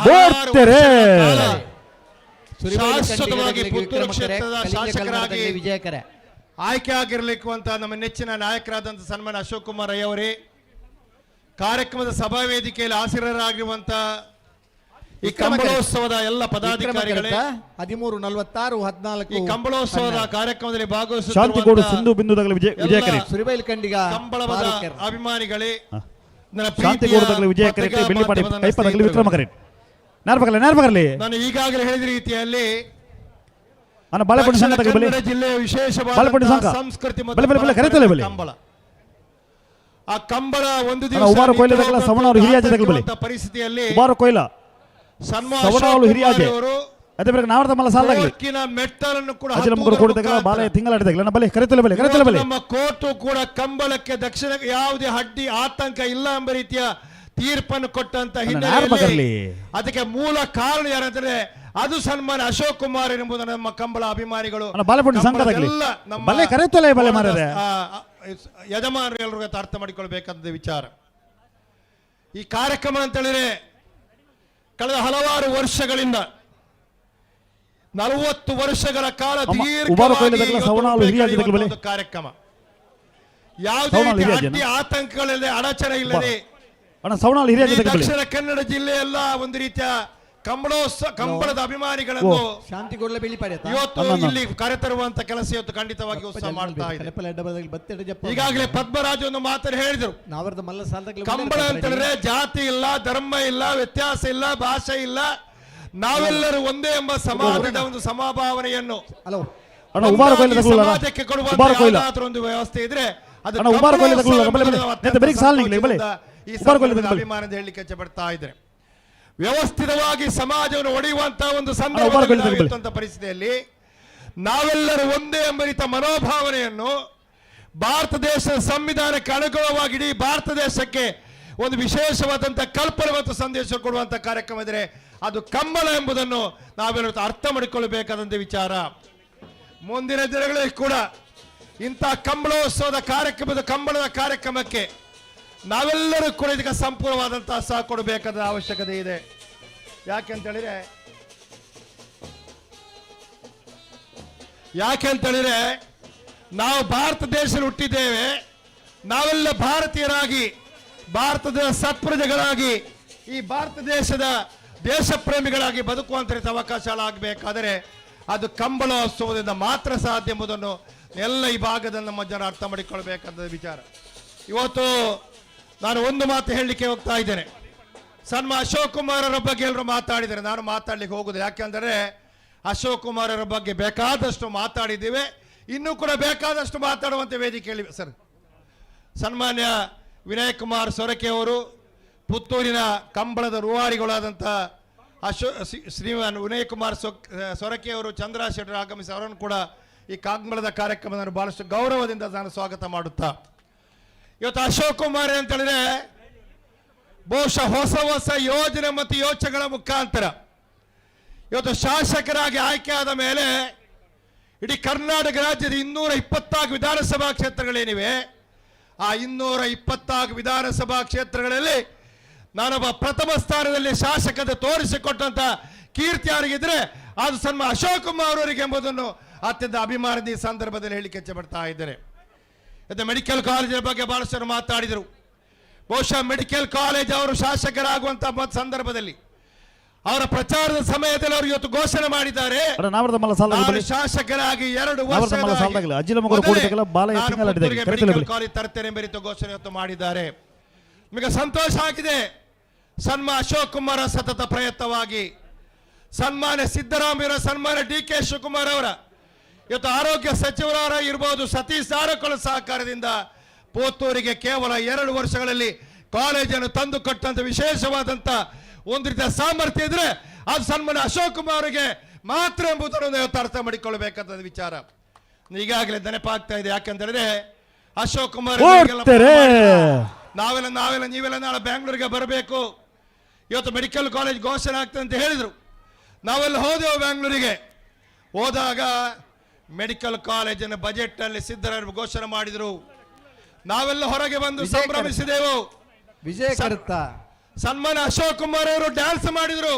ಶಾಶ್ವತವಾಗಿ ಪುತ್ತೂರು ಕ್ಷೇತ್ರದ ಶಾಸಕರಾಗಿ ಆಯ್ಕೆ ಆಗಿರಲಿಕ್ಕೆ ಅಂತ ನಮ್ಮ ನೆಚ್ಚಿನ ನಾಯಕರಾದಂಥ ಸನ್ಮಾನ್ಯ ಅಶೋಕ್ ಕುಮಾರ್ ರೈ ಅವರೇ, ಕಾರ್ಯಕ್ರಮದ ಸಭಾ ವೇದಿಕೆಯಲ್ಲಿ ಆಸೀನರಾಗಿರುವಂತ ಈ ಕಂಬಳೋತ್ಸವದ ಎಲ್ಲ ಪದಾಧಿಕಾರಿಗಳೇ, 13:46 ಈ ಕಂಬಳೋತ್ಸವದ ಕಾರ್ಯಕ್ರಮದಲ್ಲಿ ಭಾಗವಹಿಸುತ್ತಿರುವ ಕಂಬಳದ ಅಭಿಮಾನಿಗಳೇ, ನಾನು ಈಗಾಗಲೇ ಹೇಳಿದ ರೀತಿಯಲ್ಲಿ ಜಿಲ್ಲೆಯ ವಿಶೇಷವಾದ ಸಂಸ್ಕೃತಿ ಮತ್ತು ಕಂಬಳ. ಆ ಕಂಬಳ ಒಂದು ದಿವಸ ಪರಿಸ್ಥಿತಿಯಲ್ಲಿ ಮೆಟ್ಟಲನ್ನು ಕೂಡ ನಮ್ಮ ಕೋರ್ಟು ಕೂಡ ಕಂಬಳಕ್ಕೆ ದಕ್ಷಿಣ ಯಾವುದೇ ಅಡ್ಡಿ ಆತಂಕ ಇಲ್ಲ ಎಂಬ ರೀತಿಯ ತೀರ್ಪನ್ನು ಕೊಟ್ಟಂತ ಹಿನ್ನೆಲೆಯಲ್ಲಿ ಅದಕ್ಕೆ ಮೂಲ ಕಾರಣ ಯಾರಂದ್ರೆ ಅದು ಸನ್ಮಾನ ಅಶೋಕ್ ಕುಮಾರ್ ಎಂಬುದನ್ನು ನಮ್ಮ ಕಂಬಳ ಅಭಿಮಾನಿಗಳು ಯಜಮಾನರು ಎಲ್ಲರಿಗೂ ಅರ್ಥ ಮಾಡಿಕೊಳ್ಬೇಕಂತ ವಿಚಾರ. ಈ ಕಾರ್ಯಕ್ರಮ ಅಂತ ಹೇಳಿದ್ರೆ ಕಳೆದ ಹಲವಾರು ವರ್ಷಗಳಿಂದ 40 ವರ್ಷಗಳ ಕಾಲ ದೀರ್ಘ ಕಾರ್ಯಕ್ರಮ, ಯಾವುದೇ ಅಡ್ಡಿ ಆತಂಕಗಳಿಲ್ಲದೆ ಅಡಚಣೆ ಇಲ್ಲದೆ ದಕ್ಷಿಣ ಕನ್ನಡ ಜಿಲ್ಲೆಯೆಲ್ಲ ಒಂದು ರೀತಿಯ ಕಂಬಳದ ಅಭಿಮಾನಿಗಳನ್ನು ಇವತ್ತು ಇಲ್ಲಿ ಕರೆತರುವಂತ ಕೆಲಸ ಇವತ್ತು ಖಂಡಿತವಾಗಿ ಉತ್ಸವ ಮಾಡ್ತಾ ಇದೆ. ಈಗಾಗಲೇ ಪದ್ಮರಾಜ್ ಒಂದು ಮಾತನ್ನು ಹೇಳಿದರು, ಕಂಬಳ ಅಂತ ಹೇಳಿದ್ರೆ ಜಾತಿ ಇಲ್ಲ, ಧರ್ಮ ಇಲ್ಲ, ವ್ಯತ್ಯಾಸ ಇಲ್ಲ, ಭಾಷೆ ಇಲ್ಲ, ನಾವೆಲ್ಲರೂ ಒಂದೇ ಎಂಬ ಸಮಾಜದ ಒಂದು ಸಮಭಾವನೆಯನ್ನು ಸಮಾಜಕ್ಕೆ ಕೊಡುವಂತ ಒಂದು ವ್ಯವಸ್ಥೆ ಇದ್ರೆ ಅದು ಅಭಿಮಾನದ ಹೇಳಿಕೆ ಪಡ್ತಾ ಇದ್ರೆ ವ್ಯವಸ್ಥಿತವಾಗಿ ಸಮಾಜವನ್ನು ಒಡೆಯುವಂತಹ ಒಂದು ಸಂದರ್ಭ ಪರಿಸ್ಥಿತಿಯಲ್ಲಿ ನಾವೆಲ್ಲರೂ ಒಂದೇ ಎಂಬ ರೀತಿಯ ಮನೋಭಾವನೆಯನ್ನು ಭಾರತ ದೇಶದ ಸಂವಿಧಾನಕ್ಕೆ ಅನುಗುಣವಾಗಿ ಇಡೀ ಭಾರತ ದೇಶಕ್ಕೆ ಒಂದು ವಿಶೇಷವಾದಂತಹ ಕಲ್ಪನೆ ಮತ್ತು ಸಂದೇಶ ಕೊಡುವಂತ ಕಾರ್ಯಕ್ರಮ ಇದ್ರೆ ಅದು ಕಂಬಳ ಎಂಬುದನ್ನು ನಾವೆಲ್ಲರೂ ಅರ್ಥ ಮಾಡಿಕೊಳ್ಳಬೇಕಾದಂತ ವಿಚಾರ. ಮುಂದಿನ ದಿನಗಳಲ್ಲಿ ಕೂಡ ಇಂತಹ ಕಂಬಳೋತ್ಸವದ ಕಾರ್ಯಕ್ರಮದ ಕಂಬಳದ ಕಾರ್ಯಕ್ರಮಕ್ಕೆ ನಾವೆಲ್ಲರೂ ಕೂಡ ಇದಕ್ಕೆ ಸಂಪೂರ್ಣವಾದಂತಹ ಸಹ ಕೊಡಬೇಕಾದ ಅವಶ್ಯಕತೆ ಇದೆ. ಯಾಕೆಂತೇಳಿದ್ರೆ ನಾವು ಭಾರತ ದೇಶದಲ್ಲಿ ಹುಟ್ಟಿದ್ದೇವೆ, ನಾವೆಲ್ಲ ಭಾರತೀಯರಾಗಿ ಭಾರತದ ಸತ್ಪ್ರಜೆಗಳಾಗಿ ಈ ಭಾರತ ದೇಶದ ದೇಶ ಪ್ರೇಮಿಗಳಾಗಿ ಬದುಕುವಂತ ಅವಕಾಶ ಆಗಬೇಕಾದರೆ ಅದು ಕಂಬಳೋತ್ಸವದಿಂದ ಮಾತ್ರ ಸಾಧ್ಯ ಎಂಬುದನ್ನು ಎಲ್ಲ ಈ ಭಾಗದಲ್ಲಿ ನಮ್ಮ ಜನ ಅರ್ಥ ಮಾಡಿಕೊಳ್ಬೇಕಾದ ವಿಚಾರ. ಇವತ್ತು ನಾನು ಒಂದು ಮಾತು ಹೇಳಲಿಕ್ಕೆ ಹೋಗ್ತಾ ಇದ್ದೇನೆ. ಸನ್ಮಾನ್ಯ ಅಶೋಕ್ ಕುಮಾರ್ ಅವರ ಬಗ್ಗೆ ಎಲ್ಲರೂ ಮಾತಾಡಿದ್ದಾರೆ, ನಾನು ಮಾತಾಡ್ಲಿಕ್ಕೆ ಹೋಗುದು ಯಾಕೆಂದರೆ ಅಶೋಕ್ ಕುಮಾರ್ ಅವರ ಬಗ್ಗೆ ಬೇಕಾದಷ್ಟು ಮಾತಾಡಿದ್ದೇವೆ, ಇನ್ನೂ ಕೂಡ ಬೇಕಾದಷ್ಟು ಮಾತಾಡುವಂತ ವೇದಿಕೆಯಲ್ಲಿ ಸರ್ ಸನ್ಮಾನ್ಯ ವಿನಯ್ ಕುಮಾರ್ ಸೊರಕೆ ಅವರು, ಪುತ್ತೂರಿನ ಕಂಬಳದ ರೂವಾರಿಗಳಾದಂಥ ಶ್ರೀಮಾನ್ ವಿನಯ್ ಕುಮಾರ್ ಸೊರಕೆ ಅವರು, ಚಂದ್ರ ಶೆಟ್ಟರ್ ಆಗಮಿಸಿ ಅವರನ್ನು ಕೂಡ ಈ ಕಂಬಳದ ಕಾರ್ಯಕ್ರಮವನ್ನು ಬಹಳಷ್ಟು ಗೌರವದಿಂದ ನಾನು ಸ್ವಾಗತ ಮಾಡುತ್ತಾ, ಇವತ್ತು ಅಶೋಕ್ ಕುಮಾರ್ ಅಂತ ಹೇಳಿದ್ರೆ ಬಹುಶಃ ಹೊಸ ಹೊಸ ಯೋಜನೆ ಮತ್ತು ಯೋಚನೆಗಳ ಮುಖಾಂತರ ಇವತ್ತು ಶಾಸಕರಾಗಿ ಆಯ್ಕೆ ಆದ ಮೇಲೆ ಇಡೀ ಕರ್ನಾಟಕ ರಾಜ್ಯದ 224 ವಿಧಾನಸಭಾ ಕ್ಷೇತ್ರಗಳೇನಿವೆ, ಆ 224 ವಿಧಾನಸಭಾ ಕ್ಷೇತ್ರಗಳಲ್ಲಿ ನಾನೊಬ್ಬ ಪ್ರಥಮ ಸ್ಥಾನದಲ್ಲಿ ಶಾಸಕದ ತೋರಿಸಿಕೊಟ್ಟಂತ ಕೀರ್ತಿ ಯಾರಿಗಿದ್ರೆ ಅದು ಸನ್ಮಾನ್ಯ ಅಶೋಕ್ ಕುಮಾರ್ ಅವರಿಗೆ ಎಂಬುದನ್ನು ಅತ್ಯಂತ ಅಭಿಮಾನದ ಈ ಸಂದರ್ಭದಲ್ಲಿ ಹೇಳಿಕೆ ಪಡ್ತಾ ಇದ್ದಾರೆ. ಮೆಡಿಕಲ್ ಕಾಲೇಜಿನ ಬಗ್ಗೆ ಬಹಳಷ್ಟು ಮಾತಾಡಿದರು. ಬಹುಶಃ ಮೆಡಿಕಲ್ ಕಾಲೇಜ್ ಅವರು ಶಾಸಕರಾಗುವಂತ ಸಂದರ್ಭದಲ್ಲಿ ಅವರ ಪ್ರಚಾರದ ಸಮಯದಲ್ಲಿ ಅವರು ಇವತ್ತು ಘೋಷಣೆ ಮಾಡಿದ್ದಾರೆ, ನಾನು ಶಾಸಕರಾಗಿ 2 ವರ್ಷ ಕಾಲೇಜ್ ತರ್ತೇನೆ ಬೆರೆತು ಘೋಷಣೆ ಇವತ್ತು ಮಾಡಿದ್ದಾರೆ. ನಿಮಗೆ ಸಂತೋಷ ಆಗಿದೆ. ಸನ್ಮಾನ್ಯ ಅಶೋಕ್ ಕುಮಾರ್ ಸತತ ಪ್ರಯತ್ನವಾಗಿ, ಸನ್ಮಾನ್ಯ ಸಿದ್ದರಾಮಯ್ಯ, ಸನ್ಮಾನ್ಯ DK ಶಿವಕುಮಾರ್ ಅವರ ಇವತ್ತು ಆರೋಗ್ಯ ಸಚಿವರ ಇರಬಹುದು, ಸತೀಶ್ ಜಾರಕಿಹೊಳಿ ಸಹಕಾರದಿಂದ ಪುತ್ತೂರಿಗೆ ಕೇವಲ 2 ವರ್ಷಗಳಲ್ಲಿ ಕಾಲೇಜನ್ನು ತಂದು ಕೊಟ್ಟಂತ ವಿಶೇಷವಾದಂತ ಒಂದು ರೀತಿಯ ಸಾಮರ್ಥ್ಯ ಇದ್ರೆ ಅದು ಸನ್ಮಾನ್ಯ ಅಶೋಕ್ ಕುಮಾರ್ ಅವರಿಗೆ ಮಾತ್ರ ಎಂಬುದನ್ನು ಇವತ್ತು ಅರ್ಥ ಮಾಡಿಕೊಳ್ಳಬೇಕಂತ ವಿಚಾರ ಈಗಾಗಲೇ ನೆನಪಾಗ್ತಾ ಇದೆ. ಯಾಕಂದ್ರೆ ಅಶೋಕ್ ಕುಮಾರ್ ನಾವೆಲ್ಲ ನೀವೆಲ್ಲ ನಾಳೆ ಬೆಂಗಳೂರಿಗೆ ಬರಬೇಕು, ಇವತ್ತು ಮೆಡಿಕಲ್ ಕಾಲೇಜ್ ಘೋಷಣೆ ಆಗ್ತದೆ ಅಂತ ಹೇಳಿದ್ರು. ನಾವೆಲ್ಲ ಹೋದೆವು ಬೆಂಗಳೂರಿಗೆ. ಹೋದಾಗ ಮೆಡಿಕಲ್ ಕಾಲೇಜನ್ನು ಬಜೆಟ್ ಅಲ್ಲಿ ಸಿದ್ದರಾಮಯ್ಯ ಘೋಷಣೆ ಮಾಡಿದ್ರು. ನಾವೆಲ್ಲ ಹೊರಗೆ ಬಂದು ಸಂಭ್ರಮಿಸಿದೆವು. ಸನ್ಮಾನ್ಯ ಅಶೋಕ್ ಕುಮಾರ್ ಅವರು ಡ್ಯಾನ್ಸ್ ಮಾಡಿದ್ರು.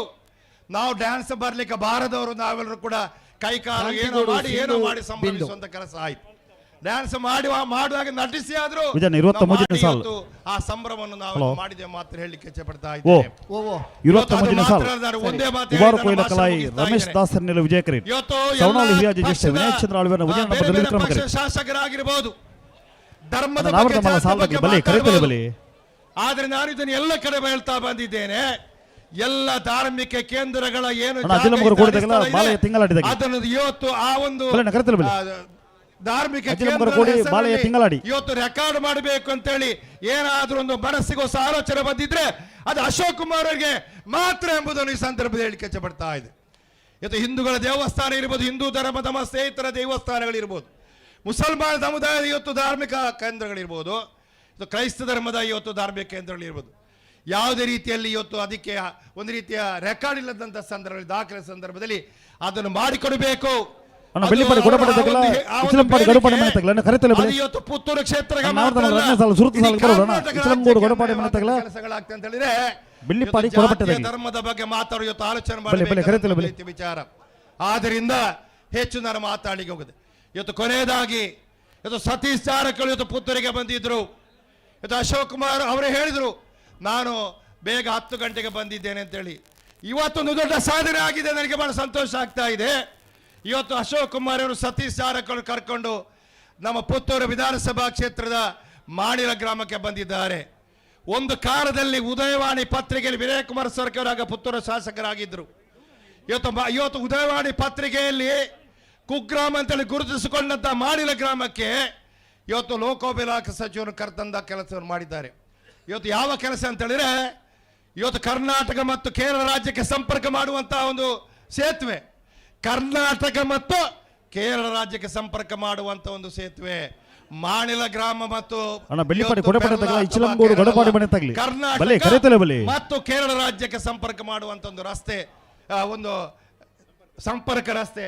ನಾವು ಡ್ಯಾನ್ಸ್ ಬರ್ಲಿಕ್ಕೆ ಬಾರದವರು ನಾವೆಲ್ಲರೂ ಕೂಡ ಕೈಕಾಲು ಏನೋ ಮಾಡಿ ಸಂಭ್ರಮಿಸುವಂತ ಕೆಲಸ ಆಯ್ತು. ಡ್ಯಾನ್ಸ್ ಮಾಡುವಾಗ ನಟಿಸಿ ಆದ್ರೂ ಆ ಸಂಭ್ರಮವನ್ನು ನಾವು ಮಾಡಿದೆ ಮಾತ್ರ ಹೇಳಲಿಕ್ಕೆ ಇಚ್ಛೆ ಪಡ್ತಾ ಇದ್ದೇನೆ. ಒಂದೇ ಮಾತು ಶಾಸಕರಾಗಿರಬಹುದು, ಧರ್ಮದ ಆದ್ರೆ ನಾನು ಇದನ್ನು ಎಲ್ಲ ಕಡೆ ಹೇಳ್ತಾ ಬಂದಿದ್ದೇನೆ. ಎಲ್ಲ ಧಾರ್ಮಿಕ ಕೇಂದ್ರಗಳ ಏನು ಅದನ್ನು ಇವತ್ತು ಆ ಒಂದು ಧಾರ್ಮಿಕ ಇವತ್ತು ರೆಕಾರ್ಡ್ ಮಾಡಬೇಕು ಅಂತೇಳಿ ಏನಾದ್ರೂ ಒಂದು ಮನಸ್ಸಿಗೆ ಹೊಸ ಆಲೋಚನೆ ಬಂದಿದ್ರೆ ಅದು ಅಶೋಕ್ ಕುಮಾರ್ ಅವರಿಗೆ ಮಾತ್ರ ಎಂಬುದನ್ನು ಈ ಸಂದರ್ಭದಲ್ಲಿ ಹೇಳಿಕೆ ಇಚ್ಛೆ ಪಡ್ತಾ ಇದೆ. ಇವತ್ತು ಹಿಂದೂಗಳ ದೇವಸ್ಥಾನ ಇರ್ಬೋದು, ಹಿಂದೂ ಧರ್ಮದ ನಮ್ಮ ಸ್ನೇಹಿತರ ದೇವಸ್ಥಾನಗಳಿರ್ಬೋದು, ಮುಸಲ್ಮಾನ ಸಮುದಾಯದ ಇವತ್ತು ಧಾರ್ಮಿಕ ಕೇಂದ್ರಗಳಿರ್ಬೋದು, ಕ್ರೈಸ್ತ ಧರ್ಮದ ಇವತ್ತು ಧಾರ್ಮಿಕ ಕೇಂದ್ರಗಳಿರ್ಬೋದು, ಯಾವುದೇ ರೀತಿಯಲ್ಲಿ ಇವತ್ತು ಅದಕ್ಕೆ ಒಂದು ರೀತಿಯ ರೆಕಾರ್ಡ್ ಇಲ್ಲದಂತ ಸಂದರ್ಭದಲ್ಲಿ, ದಾಖಲೆ ಸಂದರ್ಭದಲ್ಲಿ ಅದನ್ನು ಮಾಡಿಕೊಡಬೇಕು. ಇವತ್ತು ಪುತ್ತೂರು ಕ್ಷೇತ್ರ ಧರ್ಮದ ಬಗ್ಗೆ ಮಾತಾಡೋ ಇವತ್ತು ಆಲೋಚನೆ ಮಾಡಬೇಕು ವಿಚಾರ. ಆದ್ದರಿಂದ ಹೆಚ್ಚು ನಾನು ಮಾತಾಡಲಿಕ್ಕೆ ಹೋಗಿದೆ. ಇವತ್ತು ಕೊನೆಯದಾಗಿ ಇವತ್ತು ಸತೀಶ್ ಜಾರಕಿಹೊಳಿ ಇವತ್ತು ಪುತ್ತೂರಿಗೆ ಬಂದಿದ್ರು. ಇವತ್ತು ಅಶೋಕ್ ಕುಮಾರ್ ಅವರೇ ಹೇಳಿದ್ರು, ನಾನು ಬೇಗ 10 ಗಂಟೆಗೆ ಬಂದಿದ್ದೇನೆ ಅಂತೇಳಿ. ಇವತ್ತೊಂದು ದೊಡ್ಡ ಸಾಧನೆ ಆಗಿದೆ, ನನಗೆ ಬಹಳ ಸಂತೋಷ ಆಗ್ತಾ ಇದೆ. ಇವತ್ತು ಅಶೋಕ್ ಕುಮಾರ್ ಅವರು ಸತೀಶ್ ಜಾರಕಿಹೊಳಿ ಕರ್ಕೊಂಡು ನಮ್ಮ ಪುತ್ತೂರು ವಿಧಾನಸಭಾ ಕ್ಷೇತ್ರದ ಮಾಡಿಲ ಗ್ರಾಮಕ್ಕೆ ಬಂದಿದ್ದಾರೆ. ಒಂದು ಕಾಲದಲ್ಲಿ ಉದಯವಾಣಿ ಪತ್ರಿಕೆಯಲ್ಲಿ ವಿನಯ್ ಕುಮಾರ್ ಸರ್ಕಾರ ಆಗ ಪುತ್ತೂರು ಶಾಸಕರಾಗಿದ್ದರು. ಇವತ್ತು ಉದಯವಾಣಿ ಪತ್ರಿಕೆಯಲ್ಲಿ ಕುಗ್ರಾಮ ಅಂತೇಳಿ ಗುರುತಿಸಿಕೊಂಡಂತ ಮಾಡಿಲ ಗ್ರಾಮಕ್ಕೆ ಇವತ್ತು ಲೋಕೋಪಯೋಗಿ ಸಚಿವರು ಕರೆತಂದ ಕೆಲಸವನ್ನು ಮಾಡಿದ್ದಾರೆ. ಇವತ್ತು ಯಾವ ಕೆಲಸ ಅಂತ ಹೇಳಿದ್ರೆ, ಇವತ್ತು ಕರ್ನಾಟಕ ಮತ್ತು ಕೇರಳ ರಾಜ್ಯಕ್ಕೆ ಸಂಪರ್ಕ ಮಾಡುವಂತಹ ಒಂದು ಸೇತುವೆ, ಕರ್ನಾಟಕ ಮತ್ತು ಕೇರಳ ರಾಜ್ಯಕ್ಕೆ ಸಂಪರ್ಕ ಮಾಡುವಂತ ಒಂದು ಸೇತುವೆ, ಮಾಡಿಲ ಗ್ರಾಮ ಮತ್ತು ಕರ್ನಾಟಕ ಮತ್ತು ಕೇರಳ ರಾಜ್ಯಕ್ಕೆ ಸಂಪರ್ಕ ಮಾಡುವಂತ ಒಂದು ರಸ್ತೆ, ಒಂದು ಸಂಪರ್ಕ ರಸ್ತೆ,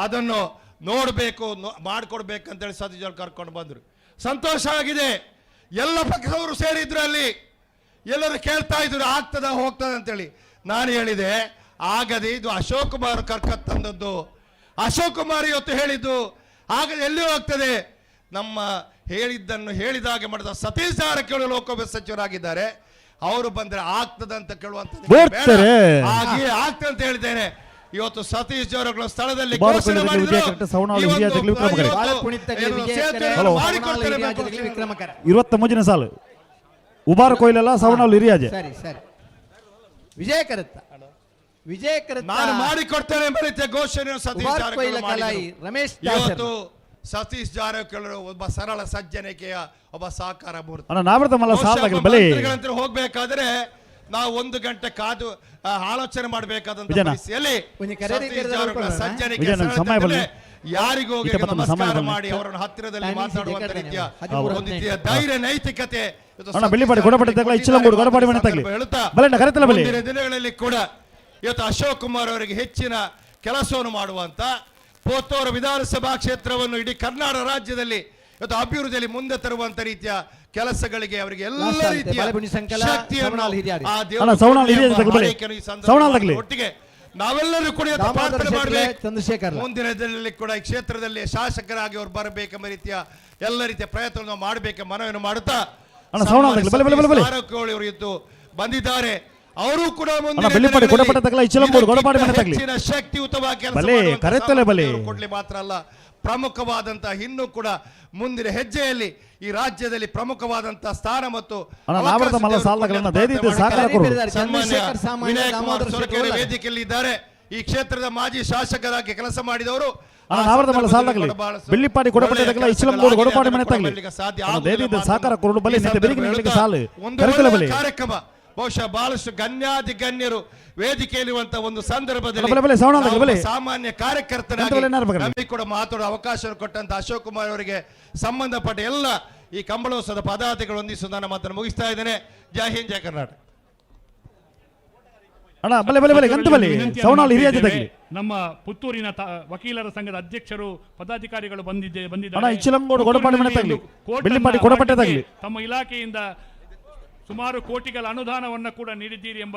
ಅದನ್ನು ನೋಡಬೇಕು, ಮಾಡಿಕೊಡ್ಬೇಕಂತೇಳಿ ಸತೀಶ್ ಕರ್ಕೊಂಡು ಬಂದರು. ಸಂತೋಷ ಆಗಿದೆ. ಎಲ್ಲ ಪಕ್ಷದವರು ಸೇರಿದ್ರು ಅಲ್ಲಿ, ಎಲ್ಲರೂ ಕೇಳ್ತಾ ಇದ್ರು ಆಗ್ತದ ಹೋಗ್ತದ ಅಂತೇಳಿ. ನಾನು ಹೇಳಿದೆ ಆಗದೆ, ಇದು ಅಶೋಕ್ ಕುಮಾರ್ ಕರ್ಕತ್ ತಂದದ್ದು, ಅಶೋಕ್ ಕುಮಾರ್ ಇವತ್ತು ಹೇಳಿದ್ದು, ಆಗದೆ ಎಲ್ಲಿ ಹೋಗ್ತದೆ. ನಮ್ಮ ಹೇಳಿದ್ದನ್ನು ಹೇಳಿದಾಗೆ ಮಾಡಿದ ಸತೀಶ್ ಜಾರಕಿಹೊಳಿ ಲೋಕೋಪಯೋಗಿ ಸಚಿವರಾಗಿದ್ದಾರೆ, ಅವರು ಬಂದ್ರೆ ಆಗ್ತದ ಅಂತ ಕೇಳುವಂತ ಆಗ್ತದೆ ಅಂತ ಹೇಳಿದ್ದೇನೆ. ಇವತ್ತು ಸತೀಶ್ ಜಾರಕಿಹೊಳಿ ಸ್ಥಳದಲ್ಲಿ ಘೋಷಣೆ ಮಾಡಿದ್ರು. 23ನೇ ಸಾಲು ಉಬಾರ ಕೊಯ್ಲೆಲ್ಲ ಸವಣಲ್ಲಿ ಹಿರಿಯಾಜೆ ವಿಜಯ ನಾನು ಮಾಡಿಕೊಡ್ತೇನೆ ಎಂಬ ರೀತಿಯ ಘೋಷಣೆ ಸತೀಶ್ ಜಾರಕಿಹೊಳಿ ರಮೇಶ್. ಇವತ್ತು ಸತೀಶ್ ಜಾರಕಿಹೊಳಿ ಒಬ್ಬ ಸರಳ ಸಜ್ಜನಿಕೆಯ ಒಬ್ಬ ಸಾಕಾರ ಮೂರ್ತಿ. ಹೋಗ್ಬೇಕಾದ್ರೆ ನಾವು 1 ಗಂಟೆ ಕಾದು ಆಲೋಚನೆ ಮಾಡಬೇಕಾದಂತ ಪರಿಸ್ಥಿತಿಯಲ್ಲಿ ಸಜ್ಜನಿಕೆ ಯಾರಿಗೂ ನಮಸ್ಕಾರ ಮಾಡಿ ಅವರನ್ನು ಹತ್ತಿರದಲ್ಲಿ ಮಾತಾಡುವಂತ ರೀತಿಯ ಒಂದು ರೀತಿಯ ಧೈರ್ಯ, ನೈತಿಕತೆ ಮುಂದಿನ ದಿನಗಳಲ್ಲಿ ಕೂಡ ಇವತ್ತು ಅಶೋಕ್ ಕುಮಾರ್ ಅವರಿಗೆ ಹೆಚ್ಚಿನ ಕೆಲಸವನ್ನು ಮಾಡುವಂತ ಪುತ್ತೂರು ವಿಧಾನಸಭಾ ಕ್ಷೇತ್ರವನ್ನು ಇಡೀ ಕರ್ನಾಟಕ ರಾಜ್ಯದಲ್ಲಿ ಇವತ್ತು ಅಭಿವೃದ್ಧಿಯಲ್ಲಿ ಮುಂದೆ ತರುವಂತ ರೀತಿಯ ಕೆಲಸಗಳಿಗೆ ಅವರಿಗೆ ಎಲ್ಲ ರೀತಿಯ ಒಟ್ಟಿಗೆ ನಾವೆಲ್ಲರೂ ಕೂಡ ಪ್ರಾರ್ಥನೆ ಮಾಡಬೇಕು. ಮುಂದಿನ ದಿನದಲ್ಲಿ ಕೂಡ ಈ ಕ್ಷೇತ್ರದಲ್ಲಿ ಶಾಸಕರಾಗಿ ಅವರು ಬರಬೇಕೆಂಬ ರೀತಿಯ ಎಲ್ಲ ರೀತಿಯ ಪ್ರಯತ್ನವನ್ನು ಮಾಡಬೇಕೆಂಬ ಮನವಿಯನ್ನು ಮಾಡುತ್ತಾ ಅಣ್ಣ, ಸೌಂಡ್ ಆಗ್ಲಿ, ಬಲೆ, ಬಲೆ, ಬಲೆ, ಬಲೆ. ಜಾರಕಿಹೊಳಿ ಇದ್ದು ಬಂದಿದ್ದಾರೆ. ಅವರು ಕೂಡ ಅಣ್ಣ, ಬೆಳ್ಳಿಪಾಡಿ ಕೊಡಪಟ್ಟೆ ತಗಲ ಇಚ್ಚಲಂಗೋಡು ಗೊಡಪಾಡಿ ಮನೆ ತಗಲಿ. ಹೆಚ್ಚಿನ ಶಕ್ತಿಯುತವಾಗಿ ಕೆಲಸ ಬಲೆ, ಮಾಡುವಂತ ಕರೆತಲೆ ಬಲೆ. ಸಾಮರ್ಥ್ಯ ಕೊಡ್ಲಿ ಮಾತ್ರ ಅಲ್ಲ, ಪ್ರಮುಖವಾದಂತ ಇನ್ನೂ ಕೂಡ ಮುಂದಿನ ಹೆಜ್ಜೆಯಲ್ಲಿ ಈ ರಾಜ್ಯದಲ್ಲಿ ಪ್ರಮುಖವಾದಂತ ಸ್ಥಾನ ಮತ್ತು ಅಣ್ಣ, ನಾವರ್ದ ಮಲ್ಲ ಸಾಲಗಳನ್ನ ದಯವಿಟ್ಟು ಸಹಕಾರ ಕೊಡು. ಸನ್ಮಾನ್ಯ ವಿನಯ್ ಕುಮಾರ್ ಸೊರಕೆರೆ ವೇದಿಕೆಯಲ್ಲಿ ಇದ್ದಾರೆ. ಈ ಕ್ಷೇತ್ರದ ಮಾಜಿ ಶಾಸಕರಾಗಿ ಕೆಲಸ ಮಾಡಿದವರು. ಅಣ್ಣ, ನಾವರ್ದ ಮಲ್ಲ ಸಾಲಗಲಿ ಬೆಳ್ಳಿಪಾಡಿ ಕೊಡಪಟ್ಟೆ ತಗಲ ಇಚ್ಚಲಂಗೋಡು ಗೊಡಪಾಡಿ ಮನೆ ತಗಲಿ. ದಯವಿಟ್ಟು ಸಹಕಾರ ಕೊಡು ಬಲೆ. ನಿಂತ ಬೆರಿಗಿನ ನಿಮಗೆ ಸಾಲು ಕರೆತಲೆ ಬಲೆ. ಕಾರ್ಯಕ್ರಮ ಬಹುಶಃ ಬಹಳಷ್ಟು ಗಣ್ಯಾತಿ ಗಣ್ಯರು ವೇದಿಕೆಯಲ್ಲಿರುವಂತ ಒಂದು ಸಂದರ್ಭದಲ್ಲಿ ಬಲೆ, ಬಲೆ, ಸೌಂಡ್ ಆಗ್ಲಿ, ಬಲೆ. ಸಾಮಾನ್ಯ ಕಾರ್ಯಕರ್ತರಾಗಿ ನಮಗೆ ಕೂಡ ಮಾತಾಡೋ ಅವಕಾಶ ಕೊಟ್ಟಂತ ಅಶೋಕ್ ಕುಮಾರ್ ಅವರಿಗೆ ಸಂಬಂಧಪಟ್ಟ ಎಲ್ಲ ಈ ಕಂಬಳೋತ್ಸವದ ಪದಾಧಿಗಳು ಹೊಂದಿಸುವ ನನ್ನ ಮಾತನ್ನು ಮುಗಿಸ್ತಾ ಇದ್ದೇನೆ. ಜೈ ಹಿಂದ್, ಜೈ ಕರ್ನಾಟಕ. ಅಣ್ಣ, ಬಲೆ, ಬಲೆ, ಬಲೆ, ಗಂತು ಬಲೆ. ಸೌಂಡ್ ಆಗ್ಲಿ, ಹಿರಿಯ ಜೊತೆಗೆ ನಮ್ಮ ಪುತ್ತೂರಿನ ವಕೀಲರ ಸಂಘದ ಅಧ್ಯಕ್ಷರು ಪದಾಧಿಕಾರಿಗಳು ಅಣ್ಣ, ಬಂದಿದ್ದಾರೆ. ಇಚ್ಚಲಂಗೋಡು ಗೊಡಪಾಡಿ ಮನೆ ತಗಲಿ ಬೆಳ್ಳಿಪಾಡಿ ಕೊಡಪಟ್ಟೆ ತಗಲಿ. ತಮ್ಮ ಇಲಾಖೆಯಿಂದ ಸುಮಾರು ಕೋಟಿಗಳ ಅನುದಾನವನ್ನು ಕೂಡ ನೀಡಿದ್ದೀರಿ ಎಂಬ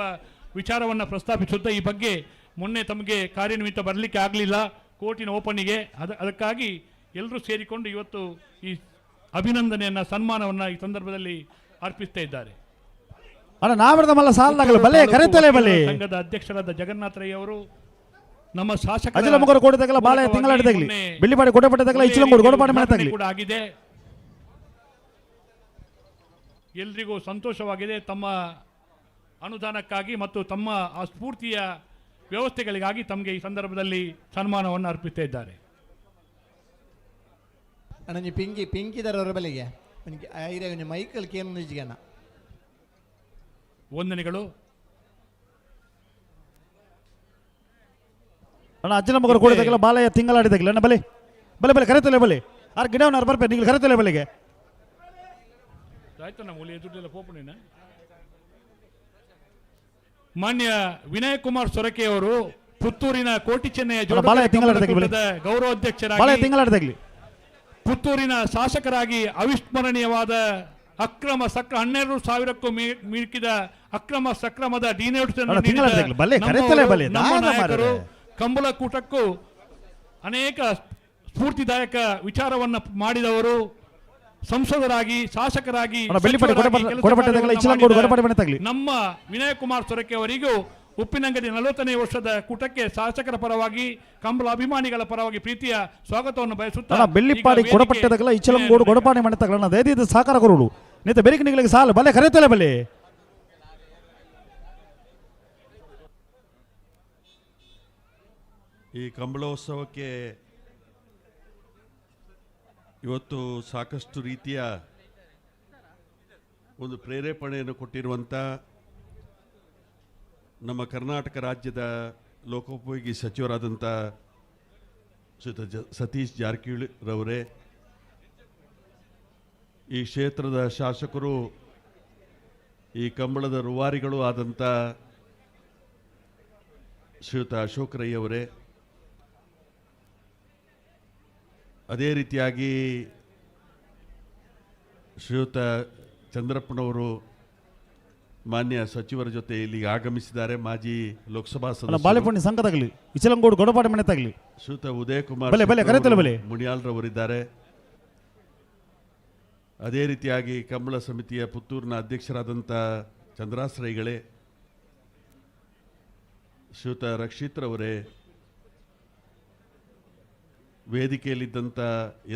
ವಿಚಾರವನ್ನು ಪ್ರಸ್ತಾಪಿಸುತ್ತಾ ಈ ಬಗ್ಗೆ ಮೊನ್ನೆ ತಮಗೆ ಕಾರ್ಯನಿಮಿತ್ತ ಬರಲಿಕ್ಕೆ ಆಗಲಿಲ್ಲ ಕೋರ್ಟಿನ ಓಪನಿಗೆ. ಅದಕ್ಕಾಗಿ ಎಲ್ಲರೂ ಸೇರಿಕೊಂಡು ಇವತ್ತು ಈ ಅಭಿನಂದನೆಯನ್ನ ಸನ್ಮಾನವನ್ನು ಈ ಸಂದರ್ಭದಲ್ಲಿ ಅರ್ಪಿಸ್ತಾ ಇದ್ದಾರೆ. ಅಣ್ಣ, ನಾವರ್ದ ಮಲ್ಲ ಸಾಲದಾಗಲು ಬಲೆ ಕರೆತಲೆ ಬಲೆ. ಸಂಘದ ಅಧ್ಯಕ್ಷರಾದ ಜಗನ್ನಾಥ ರೈ ಅವರು ನಮ್ಮ ಶಾಸಕ ಅಜಲಮುಗರ ಕೋಟೆ ತಗಲ ಬಾಳೆ ತಿಂಗಳಾಡಿ ತಗಲಿ ಬೆಳ್ಳಿಪಾಡಿ ಕೊಡಪಟ್ಟೆ ತಗಲ ಇಚ್ಚಲಂಗೋಡು ಗೊಡಪಾಡಿ ಮನೆ ತಗಲಿ ಕೂಡ ಆಗಿದೆ. ಎಲ್ರಿಗೂ ಸಂತೋಷವಾಗಿದೆ. ತಮ್ಮ ಅನುದಾನಕ್ಕಾಗಿ ಮತ್ತು ತಮ್ಮ ಆ ಸ್ಫೂರ್ತಿಯ ವ್ಯವಸ್ಥೆಗಳಿಗಾಗಿ ತಮಗೆ ಈ ಸಂದರ್ಭದಲ್ಲಿ ಸನ್ಮಾನವನ್ನು ಅರ್ಪಿಸ್ತಾ ಇದ್ದಾರೆ. ಅಣ್ಣ, ಪಿಂಕಿದರವರ ಬಲೆಗೆ ಮೈಕಲ್ ಕೇನ ವಂದನೆಗಳು. ಅಣ್ಣ, ಅಜ್ಜಲಮುಗರ ಕೋಟೆ ತಗಲ ಬಾಳೆಯ ತಿಂಗಳಾಡಿ ತಗಲಿ. ಅಣ್ಣ, ಬಲೆ, ಬಲೆ, ಬಲೆ, ಕರೆತಲೆ ಬಲೆ. ಆರು ಗಿಡವನ್ನ ಬರ್ಬೇಕು ನೀವು ಕರೆತಲೆ ಬಲೆಗೆ. ಮಾನ್ಯ ವಿನಯ್ ಕುಮಾರ್ ಸೊರಕೆ ಅವರು ಪುತ್ತೂರಿನ ಕೋಟಿ ಚೆನ್ನಯ ಗೌರವಾಧ್ಯಕ್ಷರಾಗಿ ಪುತ್ತೂರಿನ ಶಾಸಕರಾಗಿ ಅವಿಸ್ಮರಣೀಯವಾದ ಅಕ್ರಮ 12,000ಕ್ಕೂ ಮಿಕ್ಕಿದ ಅಕ್ರಮ ಸಕ್ರಮದ ನಾಯಕರು ಕಂಬಳಕೂಟಕ್ಕೂ ಅನೇಕ ಸ್ಫೂರ್ತಿದಾಯಕ ವಿಚಾರವನ್ನು ಮಾಡಿದವರು. ಸಂಸದರಾಗಿ ಶಾಸಕರಾಗಿ ನಮ್ಮ ವಿನಯ್ ಕುಮಾರ್ ಸೊರಕೆ ಅವರಿಗೂ ಉಪ್ಪಿನಂಗಡಿ 40ನೇ ವರ್ಷದ ಕೂಟಕ್ಕೆ ಶಾಸಕರ ಪರವಾಗಿ ಕಂಬಳ ಅಭಿಮಾನಿಗಳ ಪರವಾಗಿ ಪ್ರೀತಿಯ ಸ್ವಾಗತವನ್ನು ಬಯಸುತ್ತಾ ಬೆಳ್ಳಿಪಾಡಿ ಕೊಡಪಟ್ಟೆ ತಗಲ ಇಚ್ಚಲಂಗೋಡು ಗೊಡಪಾಡಿ ಮನೆ ತಗಲ ದಯವಿಟ್ಟು ಸಹಕಾರ ಕೊರುಡು ನಿಂತ ಬೆರಿಕಿನಿಗಳಿಗೆ ಸಾಲು ಬಲೆ ಕರೆತಲೆ ಬಲೆ. ಈ ಕಂಬಳೋತ್ಸವಕ್ಕೆ ಇವತ್ತು ಸಾಕಷ್ಟು ರೀತಿಯ ಒಂದು ಪ್ರೇರೇಪಣೆಯನ್ನು ಕೊಟ್ಟಿರುವಂಥ ನಮ್ಮ ಕರ್ನಾಟಕ ರಾಜ್ಯದ ಲೋಕೋಪಯೋಗಿ ಸಚಿವರಾದಂಥ ಸತೀಶ್ ಜಾರಕಿಹೊಳಿ ರವರೇ, ಈ ಕ್ಷೇತ್ರದ ಶಾಸಕರು, ಈ ಕಂಬಳದ ರೂವಾರಿಗಳು ಆದಂಥ ಶ್ರೀಯುತ ಅಶೋಕ್ ರೈ ಅವರೇ, ಅದೇ ರೀತಿಯಾಗಿ ಶ್ರೀಯುತ ಚಂದ್ರಪ್ಪನವರು ಮಾನ್ಯ ಸಚಿವರ ಜೊತೆ ಇಲ್ಲಿಗೆ ಆಗಮಿಸಿದ್ದಾರೆ. ಮಾಜಿ ಲೋಕಸಭಾ ಸದಸ್ಯ ಸಂಘದಾಗಲಿ ಇಚಲಂಗೋಡು ಗೊಡಪಾಡಿ ಮನೆ ತಗಲಿ ಶ್ರೀಯುತ ಉದಯ್ ಕುಮಾರ್ ಮುನಿಯಾಲ್ರವರಿದ್ದಾರೆ. ಅದೇ ರೀತಿಯಾಗಿ ಕಂಬಳ ಸಮಿತಿಯ ಪುತ್ತೂರಿನ ಅಧ್ಯಕ್ಷರಾದಂಥ ಚಂದ್ರಾಸ್ರೈಗಳೇ, ಶ್ರೀಯುತ ರಕ್ಷಿತ್ರವರೇ, ವೇದಿಕೆಯಲ್ಲಿದ್ದಂಥ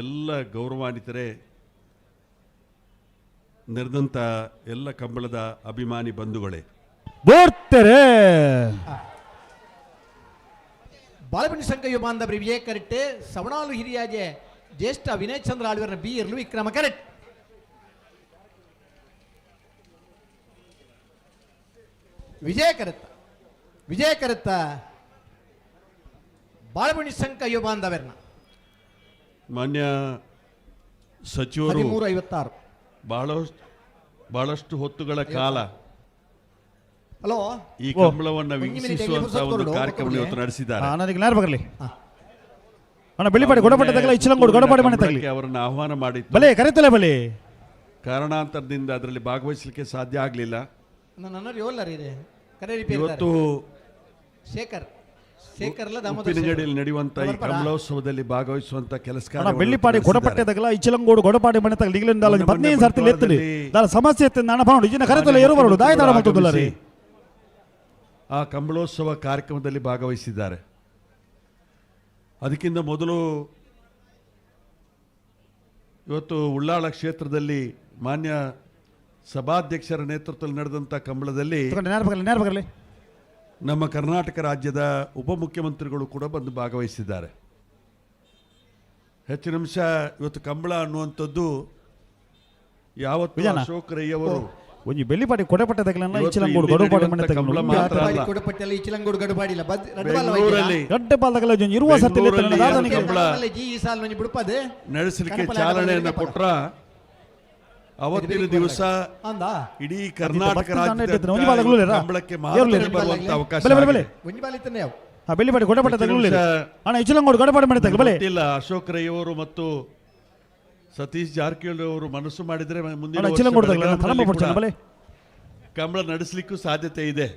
ಎಲ್ಲ ಗೌರವಾನ್ವಿತರೇ, ನೆರೆದಂಥ ಎಲ್ಲ ಕಂಬಳದ ಅಭಿಮಾನಿ ಬಂಧುಗಳೇ, ಬಾಲಪಣಿ ಸಂಘ ಯುವ ಬಾಂಧವರಿ ವಿಜಯ ಕರೆಕ್ಟ್ ಸವಣಾಲು ಹಿರಿಯಾಜೆ ಜ್ಯೇಷ್ಠ ವಿನಯ್ ಚಂದ್ರ ಆಳ್ವರ ಬಿ ಇರ್ಲು ವಿಕ್ರಮ ಕರೆಕ್ಟ್ ವಿಜಯ ಕರೆತ್ತ ಬಾಲಪಣಿ ಸಂಘ ಯುವ ಬಾಂಧವರನ್ನ ಮಾನ್ಯ ಸಚಿವರು 1356 ಬಹಳಷ್ಟು ಹೊತ್ತುಗಳ ಕಾಲ ಹಲೋ ಈ ಕಂಬಳವನ್ನು ವೀಕ್ಷಿಸುವಂತ ಒಂದು ಕಾರ್ಯಕ್ರಮ ಇವತ್ತು ನಡೆಸಿದ್ದಾರೆ. ಅವರನ್ನು ಆಹ್ವಾನ ಮಾಡಿತ್ತು. ಕಾರಣಾಂತರದಿಂದ ಅದರಲ್ಲಿ ಭಾಗವಹಿಸಲಿಕ್ಕೆ ಸಾಧ್ಯ ಆಗಲಿಲ್ಲ. ಇವತ್ತು ಉಪ್ಪಿನಂಗಡಿಯಲ್ಲಿ ನಡೆಯುವಂತ ಈ ಕಮಲೋತ್ಸವದಲ್ಲಿ ಭಾಗವಹಿಸುವಂತ ಕೆಲಸ ಬೆಳ್ಳಿಪಾಡಿ ಗೊಡಪಟ್ಟೆ ತಗಲ ಇಚ್ಚಲಂಗೋಡು ಗೊಡಪಾಡಿ ಮನೆ ತಗಲ ಈಗಲಿಂದ 15 ಸರ್ತಿ ಎತ್ತಲಿ ದಾರ ಸಮಸ್ಯೆ ಎತ್ತ ನಾನು ಬಾಂಡು ಇಜಿನ ಕರೆತಲ್ಲ ಏರು ಬರೋಡು ದಾಯದಾಡ ಮತ್ತೊಂದಲ್ಲ ರೀ ಆ ಕಮಲೋತ್ಸವ ಕಾರ್ಯಕ್ರಮದಲ್ಲಿ ಭಾಗವಹಿಸಿದ್ದಾರೆ. ಅದಕ್ಕಿಂತ ಮೊದಲು ಇವತ್ತು ಉಳ್ಳಾಳ ಕ್ಷೇತ್ರದಲ್ಲಿ ಮಾನ್ಯ ಸಭಾಧ್ಯಕ್ಷರ ನೇತೃತ್ವದಲ್ಲಿ ನಡೆದಂಥ ಕಂಬಳದಲ್ಲಿ ನಮ್ಮ ಕರ್ನಾಟಕ ರಾಜ್ಯದ ಉಪಮುಖ್ಯಮಂತ್ರಿಗಳು ಕೂಡ ಬಂದು ಭಾಗವಹಿಸಿದ್ದಾರೆ. ಹೆಚ್ಚಿನ ಅಂಶ ಇವತ್ತು ಕಂಬಳ ಅನ್ನುವಂಥದ್ದು ಯಾವತ್ತು ಅಶೋಕ್ ರೈ ಅವರು ಒಂಜಿ ಬೆಳ್ಳಿಪಾಡಿ ಕೊಡಪಟ್ಟೆ ತಗಲನ್ನ ಇಚ್ಚಲಂಗೋಡು ಗೊಡಪಾಡಿ ಮನೆ ತಗಲ ಕೊಡಪಟ್ಟೆಲ್ಲ ಇಚ್ಚಲಂಗೋಡು ಗಡಪಾಡಿಲ್ಲ ಗಡ್ಡೆ ಪಾಲ್ ತಗಲ ಇರುವ ಸರ್ತಿ ಈ ಸಾಲ ನಂಜಿ ಬಿಡುಪದೆ ನಡೆಸಲಿಕ್ಕೆ ಚಾಲನೆಯನ್ನು ಕೊಟ್ರ ಅವತ್ತಿನ ದಿವಸ ಇಡೀ ಕರ್ನಾಟಕ ಕಂಬಳಕ್ಕೆ ಬರುವಂತ ಅವಕಾಶ ಬೆಳ್ಳಿಪಾಡಿ ಕೊಡಪಟ್ಟೆ ತಗಲ ಅಣ್ಣ ಇಚ್ಚಲಂಗೋಡು ಗೊಡಪಾಡಿ ಮನೆ ತಗಲ ಇಲ್ಲ. ಅಶೋಕ್ ರೈ ಅವರು ಮತ್ತು ಸತೀಶ್ ಜಾರಕಿಹೊಳಿ ಅವರು ಮನಸ್ಸು ಮಾಡಿದ್ರೆ ಮುಂದಿನ ಕಂಬಳ ನಡೆಸಲಿಕ್ಕೂ ಸಾಧ್ಯತೆ ಇದೆ.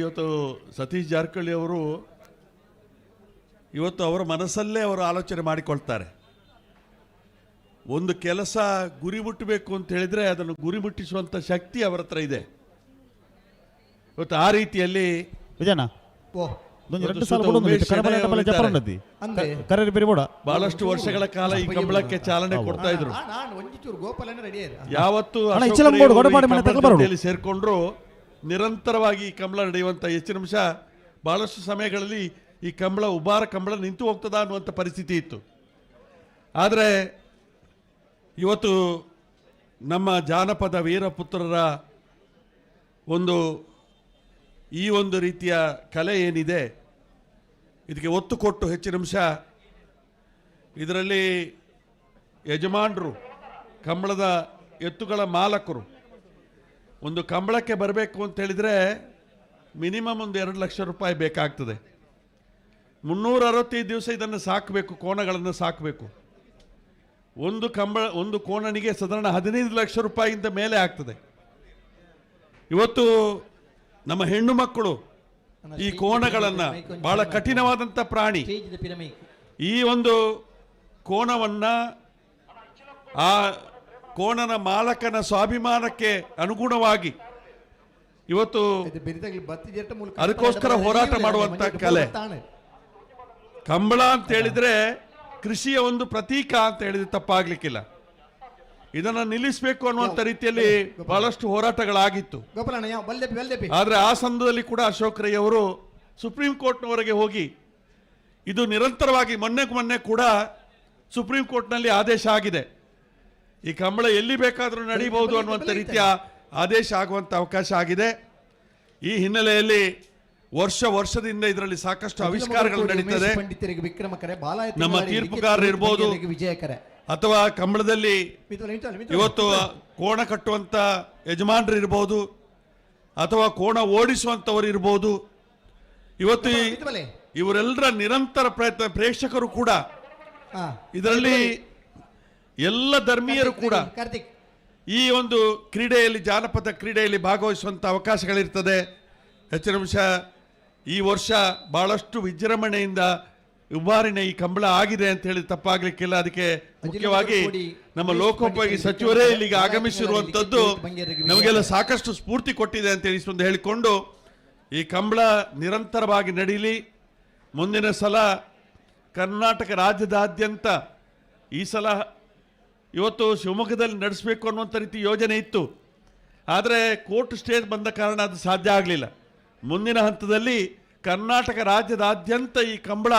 ಇವತ್ತು ಸತೀಶ್ ಜಾರಕಿಹೊಳಿ ಅವರು ಇವತ್ತು ಅವರ ಮನಸ್ಸಲ್ಲೇ ಅವರು ಆಲೋಚನೆ ಮಾಡಿಕೊಳ್ತಾರೆ. ಒಂದು ಕೆಲಸ ಗುರಿ ಮುಟ್ಟಬೇಕು ಅಂತ ಹೇಳಿದ್ರೆ ಅದನ್ನು ಗುರಿ ಮುಟ್ಟಿಸುವಂತ ಶಕ್ತಿ ಅವರ ಹತ್ರ ಇದೆ. ಇವತ್ತು ಆ ರೀತಿಯಲ್ಲಿ ಬಹಳಷ್ಟು ವರ್ಷಗಳ ಕಾಲ ಈ ಕಂಬಳಕ್ಕೆ ಚಾಲನೆ ಕೊಡ್ತಾ ಇದ್ರು. ಯಾವತ್ತು ಸೇರ್ಕೊಂಡ್ರು ನಿರಂತರವಾಗಿ ಈ ಕಂಬಳ ನಡೆಯುವಂತ ಹೆಚ್ಚಿನ ಅಂಶ ಬಹಳಷ್ಟು ಸಮಯಗಳಲ್ಲಿ ಈ ಕಂಬಳ ಉಬಾರ ಕಂಬಳ ನಿಂತು ಹೋಗ್ತದ ಅನ್ನುವಂಥ ಪರಿಸ್ಥಿತಿ ಇತ್ತು. ಆದರೆ ಇವತ್ತು ನಮ್ಮ ಜಾನಪದ ವೀರಪುತ್ರರ ಈ ಒಂದು ರೀತಿಯ ಕಲೆ ಏನಿದೆ ಇದಕ್ಕೆ ಒತ್ತು ಕೊಟ್ಟು ಹೆಚ್ಚಿನ ಅಂಶ ಇದರಲ್ಲಿ ಯಜಮಾನರು ಕಂಬಳದ ಎತ್ತುಗಳ ಮಾಲಕರು ಒಂದು ಕಂಬಳಕ್ಕೆ ಬರಬೇಕು ಅಂತ ಹೇಳಿದರೆ ಮಿನಿಮಮ್ ಒಂದು 2 ಲಕ್ಷ ರೂಪಾಯಿ ಬೇಕಾಗ್ತದೆ. 365 ದಿವಸ ಇದನ್ನು ಸಾಕಬೇಕು, ಕೋಣಗಳನ್ನು ಸಾಕಬೇಕು. ಒಂದು ಕೋಣನಿಗೆ ಸಾಧಾರಣ 15 ಲಕ್ಷ ರೂಪಾಯಿಯಿಂದ ಮೇಲೆ ಆಗ್ತದೆ. ಇವತ್ತು ನಮ್ಮ ಹೆಣ್ಣು ಮಕ್ಕಳು ಈ ಕೋಣಗಳನ್ನು ಬಹಳ ಕಠಿಣವಾದಂಥ ಪ್ರಾಣಿ, ಈ ಒಂದು ಕೋಣವನ್ನು ಆ ಕೋಣನ ಮಾಲಕನ ಸ್ವಾಭಿಮಾನಕ್ಕೆ ಅನುಗುಣವಾಗಿ ಇವತ್ತು ಅದಕ್ಕೋಸ್ಕರ ಹೋರಾಟ ಮಾಡುವಂತ ಕಲೆ. ಕಂಬಳ ಅಂತ ಹೇಳಿದ್ರೆ ಕೃಷಿಯ ಒಂದು ಪ್ರತೀಕ ಅಂತ ಹೇಳಿದ್ರೆ ತಪ್ಪಾಗ್ಲಿಕ್ಕಿಲ್ಲ. ಇದನ್ನ ನಿಲ್ಲಿಸಬೇಕು ಅನ್ನುವಂಥ ರೀತಿಯಲ್ಲಿ ಬಹಳಷ್ಟು ಹೋರಾಟಗಳಾಗಿತ್ತು. ಆದ್ರೆ ಆ ಸಂದರ್ಭದಲ್ಲಿ ಕೂಡ ಅಶೋಕ್ ರೈ ಅವರು ಸುಪ್ರೀಂ ಕೋರ್ಟ್ನವರೆಗೆ ಹೋಗಿ ಇದು ನಿರಂತರವಾಗಿ ಮೊನ್ನೆ ಕೂಡ ಸುಪ್ರೀಂ ಕೋರ್ಟ್ನಲ್ಲಿ ಆದೇಶ ಆಗಿದೆ, ಈ ಕಂಬಳ ಎಲ್ಲಿ ಬೇಕಾದರೂ ನಡೀಬಹುದು ಅನ್ನುವಂಥ ರೀತಿಯ ಆದೇಶ ಆಗುವಂಥ ಅವಕಾಶ ಆಗಿದೆ. ಈ ಹಿನ್ನೆಲೆಯಲ್ಲಿ ವರ್ಷದಿಂದ ಇದರಲ್ಲಿ ಸಾಕಷ್ಟು ಆವಿಷ್ಕಾರಗಳು ನಡೀತದೆ. ನಮ್ಮ ತೀರ್ಪುಗಾರರು ಇರ್ಬೋದು ಅಥವಾ ಕಂಬಳದಲ್ಲಿ ಇವತ್ತು ಕೋಣ ಕಟ್ಟುವಂತ ಯಜಮಾನರು ಇರ್ಬೋದು ಅಥವಾ ಕೋಣ ಓಡಿಸುವಂತವರು ಇರ್ಬೋದು, ಇವತ್ತು ಇವರೆಲ್ಲರ ನಿರಂತರ ಪ್ರಯತ್ನ, ಪ್ರೇಕ್ಷಕರು ಕೂಡ ಇದರಲ್ಲಿ ಎಲ್ಲ ಧರ್ಮೀಯರು ಕೂಡ ಈ ಒಂದು ಕ್ರೀಡೆಯಲ್ಲಿ, ಜಾನಪದ ಕ್ರೀಡೆಯಲ್ಲಿ ಭಾಗವಹಿಸುವಂತ ಅವಕಾಶಗಳಿರ್ತದೆ. ಹೆಚ್ಚಿನ ಅಂಶ ಈ ವರ್ಷ ಬಹಳಷ್ಟು ವಿಜೃಂಭಣೆಯಿಂದ ಉಬಾರಿನ ಈ ಕಂಬಳ ಆಗಿದೆ ಅಂತ ಹೇಳಿ ತಪ್ಪಾಗ್ಲಿಕ್ಕಿಲ್ಲ. ಅದಕ್ಕೆ ಮುಖ್ಯವಾಗಿ ನಮ್ಮ ಲೋಕೋಪಯೋಗಿ ಸಚಿವರೇ ಇಲ್ಲಿಗೆ ಆಗಮಿಸಿರುವಂತದ್ದು ನಮಗೆಲ್ಲ ಸಾಕಷ್ಟು ಸ್ಫೂರ್ತಿ ಕೊಟ್ಟಿದೆ ಅಂತ ಹೇಳಿಕೊಂಡು ಈ ಕಂಬಳ ನಿರಂತರವಾಗಿ ನಡೀಲಿ. ಮುಂದಿನ ಸಲ ಕರ್ನಾಟಕ ರಾಜ್ಯದಾದ್ಯಂತ ಈ ಸಲ ಇವತ್ತು ಶಿವಮೊಗ್ಗದಲ್ಲಿ ನಡೆಸಬೇಕು ಅನ್ನುವಂಥ ರೀತಿ ಯೋಜನೆ ಇತ್ತು. ಆದರೆ ಕೋರ್ಟ್ ಸ್ಟೇ ಬಂದ ಕಾರಣ ಅದು ಸಾಧ್ಯ ಆಗಲಿಲ್ಲ. ಮುಂದಿನ ಹಂತದಲ್ಲಿ ಕರ್ನಾಟಕ ರಾಜ್ಯದಾದ್ಯಂತ ಈ ಕಂಬಳ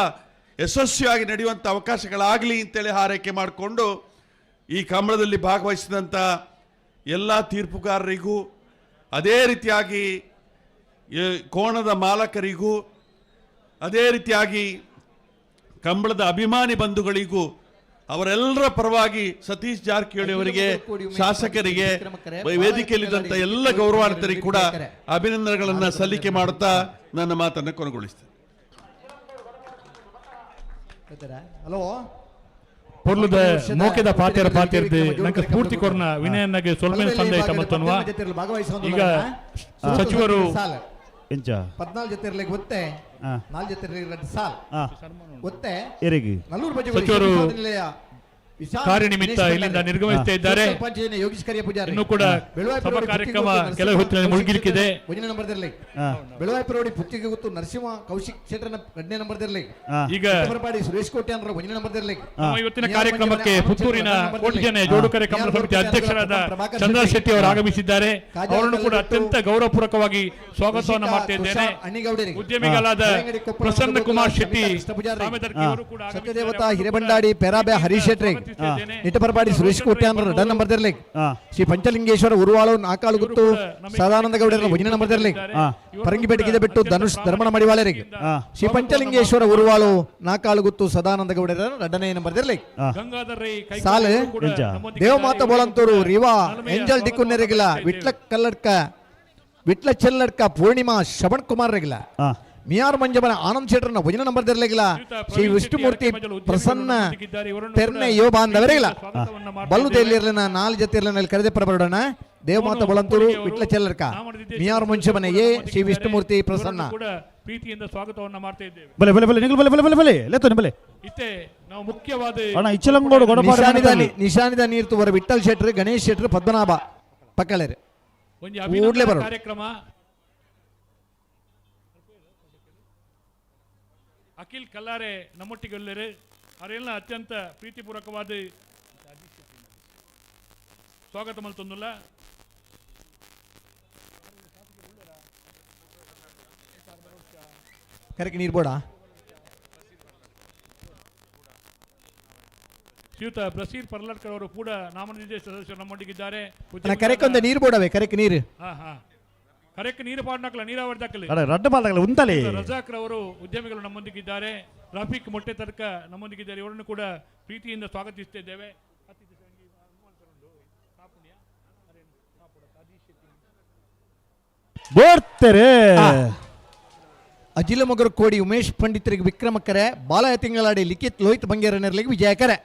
ಯಶಸ್ವಿಯಾಗಿ ನಡೆಯುವಂಥ ಅವಕಾಶಗಳಾಗಲಿ ಅಂತೇಳಿ ಹಾರೈಕೆ ಮಾಡಿಕೊಂಡು ಈ ಕಂಬಳದಲ್ಲಿ ಭಾಗವಹಿಸಿದಂಥ ಎಲ್ಲ ತೀರ್ಪುಗಾರರಿಗೂ, ಅದೇ ರೀತಿಯಾಗಿ ಕೋಣದ ಮಾಲಕರಿಗೂ, ಅದೇ ರೀತಿಯಾಗಿ ಕಂಬಳದ ಅಭಿಮಾನಿ ಬಂಧುಗಳಿಗೂ, ಅವರೆಲ್ಲರ ಪರವಾಗಿ ಸತೀಶ್ ಜಾರಕಿಹೊಳಿ ಅವರಿಗೆ, ಶಾಸಕರಿಗೆ, ವೇದಿಕೆಯಲ್ಲಿದ್ದಂಥ ಎಲ್ಲ ಗೌರವಾನ್ವಿತರಿಗೆ ಕೂಡ ಅಭಿನಂದನೆಗಳನ್ನು ಸಲ್ಲಿಕೆ ಮಾಡುತ್ತಾ ನನ್ನ ಮಾತನ್ನು ಕೊನೆಗೊಳಿಸ್ತೇನೆ. ಹಲೋ ಪೊರ್ಲುದ ಮೋಕೆದ ಪಾತಿರ್ದೆ ನಂಗೆ ಸ್ಫೂರ್ತಿ ಕೊರ್ನ ವಿನಯನ್ನಗೆ ಸೊಲ್ಮೆನ್ ಸಂದೇಶ ಮತ್ತೊನ್ವಾ ಈಗ ಸಚಿವರು ಎಂಚ 14 ಜೊತೆ ಇರ್ಲಿಕ್ಕೆ ಒತ್ತೆ 4 ಜೊತೆ ಇರ್ಲಿಕ್ಕೆ ರೆಡ್ ಸಾಲ್ ಒತ್ತೆ ಎರಿಗೆ ನಲ್ಲೂರು ಬಜೆ ಸಚಿವರು ಕಾರ್ಯನಿಮಿತ್ತ ಇಲ್ಲಿಂದ ನಿರ್ಗಮಿಸ್ತಾ ಇದ್ದಾರೆ. ಇನ್ನು ಕೂಡ ಸಭಾ ಕಾರ್ಯಕ್ರಮ ಕೆಲವು ಹೊತ್ತಿನಲ್ಲಿ ಮುಳುಗಿಲಿಕ್ಕಿದೆ. ಬೆಳವಾಯಿಪುರವಾಡಿ ಪುತ್ತಿಗೆ ಗೊತ್ತು ನರಸಿಂಹ ಕೌಶಿಕ್ ಕ್ಷೇತ್ರನ 2ನೇ ನಂಬರ್ ದಿರ್ಲಿ. ಈಗ ಸುರೇಶ್ ಕೋಟೆ ಅಂದ್ರೆ 1ನೇ ನಂಬರ್ ದಿರ್ಲಿ. ಇವತ್ತಿನ ಕಾರ್ಯಕ್ರಮಕ್ಕೆ ಪುತ್ತೂರಿನ ಕೋಟೆಜನೆ ಜೋಡುಕರೆ ಕಮಲ ಸಮಿತಿ ಅಧ್ಯಕ್ಷರಾದ ಚಂದ್ರ ಶೆಟ್ಟಿ ಅವರು ಆಗಮಿಸಿದ್ದಾರೆ. ಅವರನ್ನು ಕೂಡ ಅತ್ಯಂತ ಗೌರವಪೂರ್ವಕವಾಗಿ ಸ್ವಾಗತವನ್ನು ಮಾಡ್ತಾ ಇದ್ದೇನೆ. ಉದ್ಯಮಿಗಳಾದ ಪ್ರಸನ್ನ ಕುಮಾರ್ ಶೆಟ್ಟಿ, ಸತ್ಯದೇವತಾ ಹಿರೇಬಂಡಾಡಿ ಪೆರಾಬೆ ಹರೀಶ್ ಶೆಟ್ಟಿ, ನಿಟಪರಪಾಡಿ ಸುರೇಶ್ ಕೋಟೆ ಅಂದ್ರೆ 2 ನಂಬರ್ ದಿರ್ಲಿ. ಶ್ರೀ ಪಂಚಲಿಂಗೇಶ್ವರ ಉರುವಾಳು ನಾಕಾಳು ಗುತ್ತು ಸದಾನಂದ ಗೌಡರ 1ನೇ ನಂಬರ್ ದಿರ್ಲಿ. ಪರಂಗಿಪೇಟೆಗೆ ಬಿಟ್ಟು ಧನುಷ್ ಧರ್ಮಣ ಮಡಿವಾಳರಿಗೆ ಶ್ರೀ ಪಂಚಲಿಂಗೇಶ್ವರ ಉರುವಾಳು ನಾಕಾಳು ಗುತ್ತು ಸದಾನಂದ ಗೌಡರ 2ನೇ ನಂಬರ್ ದಿರ್ಲಿ. ಸಾಲು ದೇವಮಾತ ಬೋಳಂತೂರು ರಿವಾ ಏಂಜಲ್ ಡಿಕುನ್ನೆ ರೆಗಿಲ ವಿಟ್ಲ ಕಲ್ಲಡ್ಕ ವಿಟ್ಲ ಚೆಲ್ಲಡ್ಕ ಪೂರ್ಣಿಮಾ ಶ್ರವಣ್ ಕುಮಾರ್ ರೆಗಿಲ ಮಿಯಾರ್ ಮಂಜಮನ ಆನಂದ್ ಶೆಟ್ಟರ್ನ 1ನೇ ನಂಬರ್ ದಿರ್ಲಿಗಿಲ್ಲ. ಶ್ರೀ ವಿಷ್ಣುಮೂರ್ತಿ ಪ್ರಸನ್ನ ತೆರ್ನೆ ಯೋ ಬಾಂಧವರಿಗಿಲ್ಲ. ಬಲ್ಲುದೇಲಿರ್ಲಿನ 4 ಜೊತೆ ಇರ್ಲಿನಲ್ಲಿ ಕರೆದೆ ಪರಬರೋಣ. ದೇವಮಾತ ಬಳಂತೂರು ವಿಟ್ಲ ಚೆಲ್ಲರ್ಕ ಮಿಯಾರ್ ಮಂಜಮನ ಎ ಶ್ರೀ ವಿಷ್ಣುಮೂರ್ತಿ ಪ್ರಸನ್ನ ಪ್ರೀತಿಯಿಂದ ಸ್ವಾಗತವನ್ನ ಮಾಡ್ತಾ ಇದ್ದೇವೆ. ಬಲೆ ಬಲೆ ಬಲೆ ನಿಗಲ್ ಬಲೆ ಬಲೆ ಬಲೆ ಬಲೆ ಲೆತನೆ ಬಲೆ ಇತ್ತೆ ನಾವು ಮುಖ್ಯವಾದ ಅಣ್ಣ ಇಚ್ಚಲಂಗೋಡು ಗೊಡಪಾಡಿ ನಿಶಾನಿದ ನೀರ್ತು ವರ ವಿಠಲ್ ಶೆಟ್ರು ಗಣೇಶ್ ಶೆಟ್ರು ಪದ್ಮನಾಭ ಪಕ್ಕಳರೆ ಒಂದು ಅಭಿನಂದನಾ ಕಾರ್ಯಕ್ರಮ. ಅಖಿಲ್ ಕಲ್ಲಾರೆ ನಮ್ಮೊಟ್ಟಿಗೆಲ್ಲರು ಅವರೆಲ್ಲ ಅತ್ಯಂತ ಪ್ರೀತಿಪೂರ್ವಕವಾದ ಸ್ವಾಗತ ಮಲ್ತೊಂದುಲ್ಲ. ಕರೆಕ್ಟ್ ನೀರು ಬೋಡ ಶ್ರೀಯುತ ಬ್ರಸೀರ್ ಪರ್ಲಟ್ಕರ್ ಅವರು ಕೂಡ ನಾಮನಿರ್ದೇಶ ಸದಸ್ಯರು ನಮ್ಮೊಟ್ಟಿಗಿದ್ದಾರೆ. ಕರೆಕ್ಟ್ ನೀರು ಬೋಡವೆ ಕರೆಕ್ಟ್ ನೀರು ಕರೆಕ್ಟ್ ನೀರು ಪಾಡ್ನಕಲ ನೀರಾವರಿ ದಾಖಲೆ ರಡ್ಡ ಪಾಲ್ದಾಗಲ ಉಂತಲಿ ರಜಾಕ್ ರವರು ಉದ್ಯಮಿಗಳು ನಮ್ಮೊಂದಿಗಿದ್ದಾರೆ. ರಫೀಕ್ ಮೊಟ್ಟೆ ತರ್ಕ ನಮ್ಮೊಂದಿಗಿದ್ದಾರೆ. ಇವರನ್ನು ಕೂಡ ಪ್ರೀತಿಯಿಂದ ಸ್ವಾಗತಿಸುತ್ತಿದ್ದೇವೆ. ಅಜಿಲ ಮಗರ ಕೋಡಿ ಉಮೇಶ್ ಪಂಡಿತರಿಗೆ ವಿಕ್ರಮಕರೆ ಬಾಲಯ ತಿಂಗಳಾಡಿ ಲಿಖಿತ್ ಲೋಹಿತ್ ಬಂಗೇರನರಿಗೆ ವಿಜಯಕರೆ.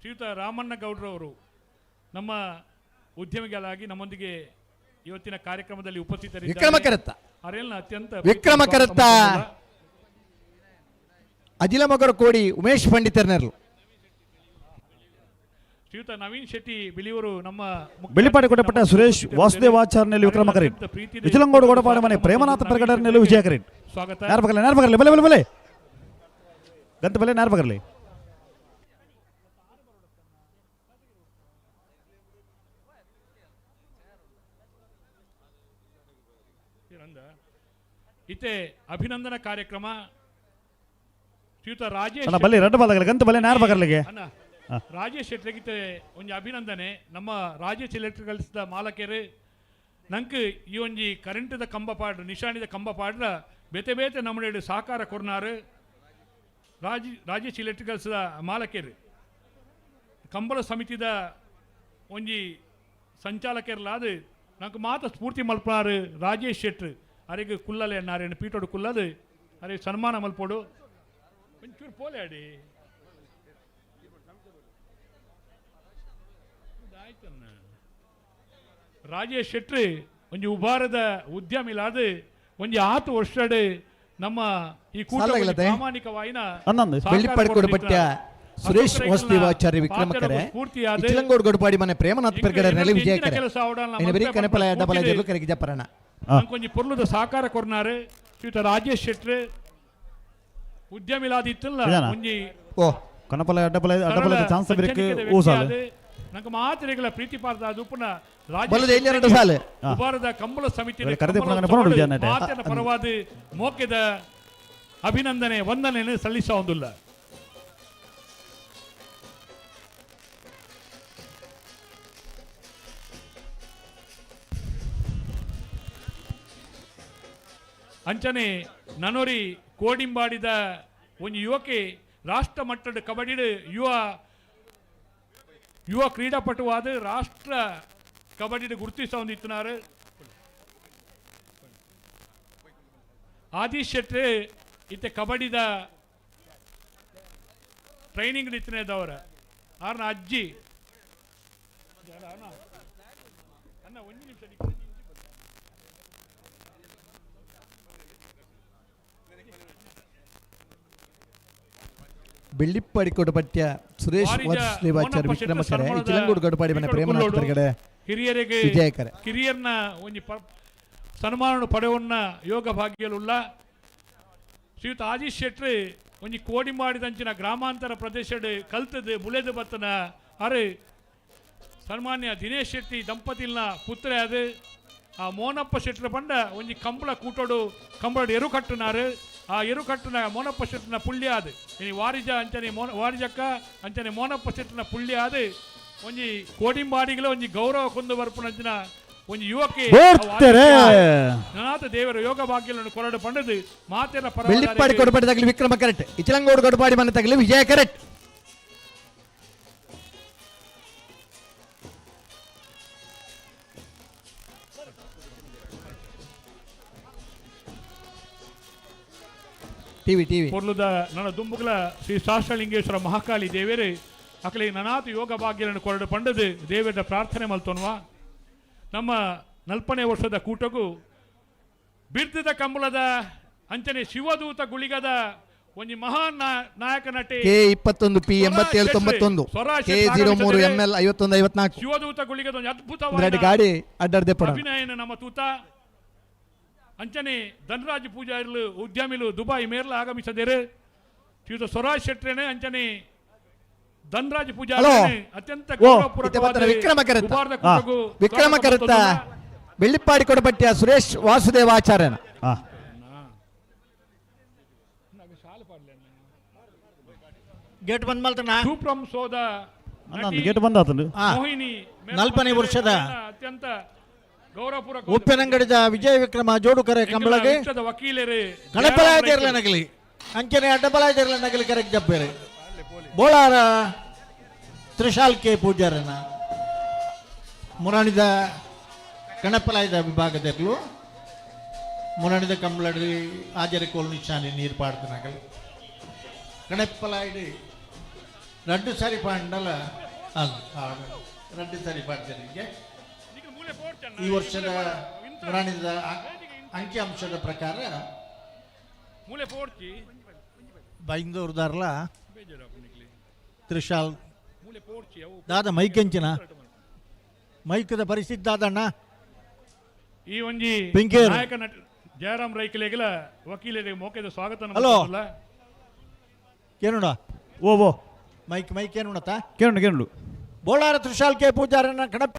ಶ್ರೀಯುತ ರಾಮಣ್ಣ ಗೌಡ್ರವರು ನಮ್ಮ ಉದ್ಯಮಿಗಳಾಗಿ ನಮ್ಮೊಂದಿಗೆ ಇವತ್ತಿನ ಕಾರ್ಯಕ್ರಮದಲ್ಲಿ ಉಪಸ್ಥಿತರಿದ್ದಾರೆ. ವಿಕ್ರಮಕರತ್ತ ಅವರೆಲ್ಲ ಅತ್ಯಂತ ವಿಕ್ರಮಕರತ್ತ ಅಜಿಲ ಮಗರ ಕೋಡಿ ಉಮೇಶ್ ಪಂಡಿತರನರು. ಶ್ರೀಯುತ ನವೀನ್ ಶೆಟ್ಟಿ ಬಿಳಿಯೂರು ನಮ್ಮ ಬೆಳ್ಳಿಪಾಡಿ ಕೊಡಪಟ್ಟ ಸುರೇಶ್ ವಾಸುದೇವಾಚಾರ್ಯಲ್ಲಿ ವಿಕ್ರಮಕರಿ ಇಚಲಂಗೋಡು ಗೊಡಪಾಡಿ ಮನೆ ಪ್ರೇಮನಾಥ ಪ್ರಗಡರ್ನಲ್ಲಿ ವಿಜಯಕರಿ. ಸ್ವಾಗತ. ಯಾರ ಬಗರ್ಲಿ ಬಲೆ ಬಲೆ ಬಲೆ ಗಂತ ಬಲೆ ಯಾರ ಬಗರ್ಲಿ ಇತ್ತೆ ಅಭಿನಂದನಾ ಕಾರ್ಯಕ್ರಮ. ಶ್ರೀಯುತ ರಾಜೇಶ್ ಬಲ್ಲಿ ರಡ್ಡ ಬಾಲ್ದಾಗಲಿ ಗಂತ ಬಲೆ ಯಾರ ಬಗರ್ಲಿಗೆ ರಾಜೇಶ್ ಶೆಟ್ರಿಗೆ ಒಂಜಿ ಅಭಿನಂದನೆ. ನಮ್ಮ ರಾಜೇಶ್ ಎಲೆಕ್ಟ್ರಿಕಲ್ಸ್ ದ ಮಾಲಕರು ನಂಗೆ ಈ ಒಂಜಿ ಕರೆಂಟ್ದ ಕಂಬ ಪಾಡ್ರ ನಿಶಾನಿದ ಕಂಬ ಪಾಡ್ರ ಬೇತೆ ಬೇತೆ ನಮ್ಮನೆ ಸಹಕಾರ ಕೊರ್ನಾರು. ರಾಜೇಶ್ ಎಲೆಕ್ಟ್ರಿಕಲ್ಸ್ ದ ಮಾಲಕರು ಕಂಬಳ ಸಮಿತಿದ ಒಂಜಿ ಸಂಚಾಲಕರ್ಲಾದ ನಂಗೆ ಮಾತ ಸ್ಫೂರ್ತಿ ಮಲ್ಪನಾರು ರಾಜೇಶ್ ಶೆಟ್ರು. ಅರೆಗೆ ಕುಲ್ಲಲೆ ನಾರೇನು ಪೀಟೋಡು ಕುಲ್ಲದು ಅರೆ ಸನ್ಮಾನ ಮಲ್ಪೋಡು ಒಂಚೂರು ಪೋಲೆ ಅಡಿ ರಾಜೇಶ್ ಶೆಟ್ಟಿ ಒಂಜಿ ಉಬಾರದ ಉದ್ಯಮಿಲಾದ ಒಂಜಿ 10 ವರ್ಷಡ್ ನಮ್ಮ ಈ ಕೂಟ ಪ್ರಾಮಾಣಿಕವಾಯಿನ ಬೆಳ್ಳಿಪಡಿಕೊಡಪಟ್ಟ ಸುರೇಶ್ ವಾಸುದೇವಾಚಾರ್ಯ ವಿಕ್ರಮಕರೆ ಇಚಲಂಗೋಡು ಗೊಡಪಾಡಿ ಮನೆ ಪ್ರೇಮನಾಥ ಪ್ರಗಡರ್ನಲ್ಲಿ ವಿಜಯಕರೆ. ಬರೀ ಕನೆಪಲ ಎಡ್ಡಬಲ ಜರು ಕರೆಗೆ ಜಪರಣ ಕೊಂಚ ಪೊರ್ಲುದ ಸಹಕಾರ ಕೊರ್ನಾರು. ಶ್ರೀಯುತ ರಾಜೇಶ್ ಶೆಟ್ಟಿ ಉದ್ಯಮಿಲಾದಿತ್ತಲ್ಲ ಒಂಜಿ ಕನಪಲ ಅಡ್ಡಬಲ ಅಡ್ಡಬಲ ಚಾನ್ಸ್ ಬಿರಕ್ಕೆ ಓಸಾಲ ನಂಗೆ ಮಾತ್ರೆಗಳ ಪ್ರೀತಿ ಪಾರ್ದ ದುಪ್ಪನ ಉಬಾರದ ಕಂಬಳ ಸಮಿತಿ ಪರವಾದ ಮೋಕೆದ ಅಭಿನಂದನೆ ವಂದನೆ ಸಲ್ಲಿಸ ಹೊಂದಿಲ್ಲ. ಅಂಚನೆ ನನೋರಿ ಕೋಡಿಂಬಾಡಿದ ಒಂದು ಯುವಕೆ ರಾಷ್ಟ್ರ ಮಟ್ಟದ ಕಬಡ್ಡಿ ಯುವ ಕ್ರೀಡಾಪಟುವಾದ ರಾಷ್ಟ್ರ ಕಬಡ್ಡಿ ಗುರುತಿಸ ಹೊಂದಿತ್ತಿನಾರು. ಆದಿಶ್ ಶೆಟ್ಟಿ ಇತ್ತೆ ಕಬಡ್ಡಿದ ಟ್ರೈನಿಂಗ್ ಇತ್ತಿನದವರ ಆರ್ನ ಅಜ್ಜಿ ಬೆಳ್ಳಿಪ್ಪಾಡಿ ಕೊಡಪಟ್ಯ ಸುರೇಶ್ ವಾರಿಜ ವಾಸುದೇವಾಚಾರ್ಯ ಮೋನಪ್ಪ ವಿಕ್ರಮಕರೆ ಶೆಟ್ಟಿ ಇಚಲಂಗೂಡು ಗಡುಪಾಡಿ ಮನೆ ಪ್ರೇಮನಾಥ್ ಕಡೆ ಹಿರಿಯರಿಗೆ ವಿಜಯಕರ ಕಿರಿಯರ್ನ ಒಂಜಿ ಸನ್ಮಾನ ಪಡೆವನ್ನ ಯೋಗ ಭಾಗ್ಯಲುಲ್ಲ ಶ್ರೀಯುತ ಆಜೀಶ್ ಶೆಟ್ಟಿ ಒಂಜಿ ಕೋಡಿ ಮಾಡಿದಂಚಿನ ಗ್ರಾಮಾಂತರ ಪ್ರದೇಶಡ್ ಕಲ್ತದು ಬುಲೆದು ಬತ್ತನ ಅರೆ ಸನ್ಮಾನ್ಯ ದಿನೇಶ್ ಶೆಟ್ಟಿ ದಂಪತಿಲ್ನ ಪುತ್ರ ಅದು ಆ ಮೋನಪ್ಪ ಶೆಟ್ಟಿ ಪಂಡ ಒಂಜಿ ಕಂಬಳ ಕೂಟೋಡು ಕಂಬಳ ಎರು ಕಟ್ಟುನಾರು ಆ ಎರು ಕಟ್ಟಿನ ಮೋನಪ್ಪ ಶೆಟ್ಟಿನ ಪುಳ್ಳಿ ಅದು ಇನಿ ವಾರಿಜ ಅಂಚನೆ ವಾರಿಜಕ್ಕ ಅಂಚನೆ ಮೋನಪ್ಪ ಶೆಟ್ಟಿನ ಪುಳ್ಳಿ ಅದು ಒಂಜಿ ಕೋಡಿಂಬಾಡಿಗಳ ಒಂಜಿ ಗೌರವ ಕೊಂದು ಬರ್ಪುನಂಚಿನ ಒಂಜಿ ಯುವಕ್ಕೆ ನನಾಥ ದೇವರ ಯೋಗ ಭಾಗ್ಯಗಳನ್ನು ಕೊರಡು ಪಂಡದು ಮಾತೆರ ಬೆಳ್ಳಿಪ್ಪಾಡಿ ಕೊಡಪಾಡಿ ತಗಲಿ ವಿಕ್ರಮ ಕರೆಕ್ಟ್ ಇಚಲಂಗೋಡು ಗಡುಪಾಡಿ ಮನೆ ತಗಲಿ ವಿಜಯ ಕರೆಕ್ಟ್ ಟಿವಿ ಪೊರ್ಲುದ ನನ್ನ ದುಂಬುಗಳ ಶ್ರೀ ಶಾಸ್ತ್ರಲಿಂಗೇಶ್ವರ ಮಹಾಕಾಳಿ ದೇವರೇ ಅಕಲಿ ನನಾಥ ಯೋಗ ಭಾಗ್ಯಗಳನ್ನು ಕೊರಡು ಪಂಡದು ದೇವರ ಪ್ರಾರ್ಥನೆ ಮಲ್ತೋನ್ವಾ ನಮ್ಮ 40ನೇ ವರ್ಷದ ಕೂಟಗೂ ಬಿರ್ದಿದ ಕಂಬಳದ ಅಂಚನೆ ಶಿವದೂತ ಗುಳಿಗದ ಒಂಜಿ ಮಹಾನ್ ನಾಯಕ ನಟಿ K21 P8791 K03 ML 5154 ಶಿವದೂತ ಗುಳಿಗದ ಒಂದು ಅದ್ಭುತವಾದ ಗಾಡಿ ಅಡ್ಡರ್ದೆ ಪಡ ಅಭಿನಯನ ನಮ್ಮ ತೂತ ಅಂಚನೆ ಧನರಾಜ್ ಪೂಜಾರಿಲು ಉದ್ಯಮಿಲು ದುಬೈ ಮೇರ್ಲ ಆಗಮಿಸದೇರು ಶ್ರೀಯುತ ಸ್ವರಾಜ್ ಶೆಟ್ರೇನೆ ಅಂಚನೆ ಧನರಾಜ್ ಪೂಜಾರಿ ಅತ್ಯಂತ ವಿಕ್ರಮ ಕರುತ್ತ ಬೆಳ್ಳಿಪ್ಪಾಡಿ ಕೊಡಪಟ್ಟಿಯ ಸುರೇಶ್ ವಾಸುದೇವಾಚಾರ್ಯನ ಗೇಟ್ ಬಂದ್ ಮಲ್ತನ ಸೂಪ್ರಂ ಸೋದ ಗೇಟ್ ಬಂದ ಮೋಹಿನಿ 40ನೇ ವರ್ಷದ ಅತ್ಯಂತ ಗೌರವಪೂರ್ವಕ ಉಪ್ಪಿನಂಗಡಿದ ವಿಜಯ ವಿಕ್ರಮ ಜೋಡುಕರೆ ಕಂಬಳಗೆ ವಕೀಲರೇ ಗಣಪಲಾಯದಿರ್ಲ ನಗಲಿ ಅಂಚನೆ ಅಡ್ಡಬಲಾಯದಿರ್ಲ ನಗಲಿ ಕರೆಕ್ಟ್ ಜಪ್ಪೇರೆ ಬೋಳಾರ ತ್ರಿಶಾಲ್ ಕೆ ಪೂಜಾರನ ಮುರಾಣಿದ ಗಣಪಲಾಯದ ವಿಭಾಗದಲ್ಲೂ ಮುರಾಣಿದ ಕಂಬಳಡಿ ಹಾಜರಿ ಕೋಲ್ ನಿಶಾನೆ ನೀರು ಪಾಡ್ದು ನಗಲಿ ಗಣಪಲಾಯಡಿ ರಡ್ಡು ಸಾರಿ ಪಾಂಡಲ ರಡ್ಡು ಸಾರಿ ಪಾಡ್ದರಿಗೆ ಈ ವರ್ಷದ ಮುರಾಣಿದ ಅಂಕಿಅಂಶದ ಪ್ರಕಾರ ಬೈಂದೂರ್ದಾರ್ಲ ತ್ರಿಶಾಲ್ ದಾದ ಮೈಕೆಂಚಿನ ಮೈಕದ ಪರಿಸ್ಥಿತಿ ದಾದಣ್ಣ ಈ ಒಂಜಿ ನಾಯಕ ನಟ ಜಯರಾಮ್ ರೈಕಲೆಗಳ ವಕೀಲರಿಗೆ ಮೋಕೆದ ಸ್ವಾಗತ ಹಲೋ ಕೇನುಡ ಓ ಮೈಕ್ ಕೇನುಣತ ಕೇಳು ಬೋಳಾರ ತ್ರಿಶಾಲ್ ಕೆ ಪೂಜಾರನ ಕಣಪ್ಪ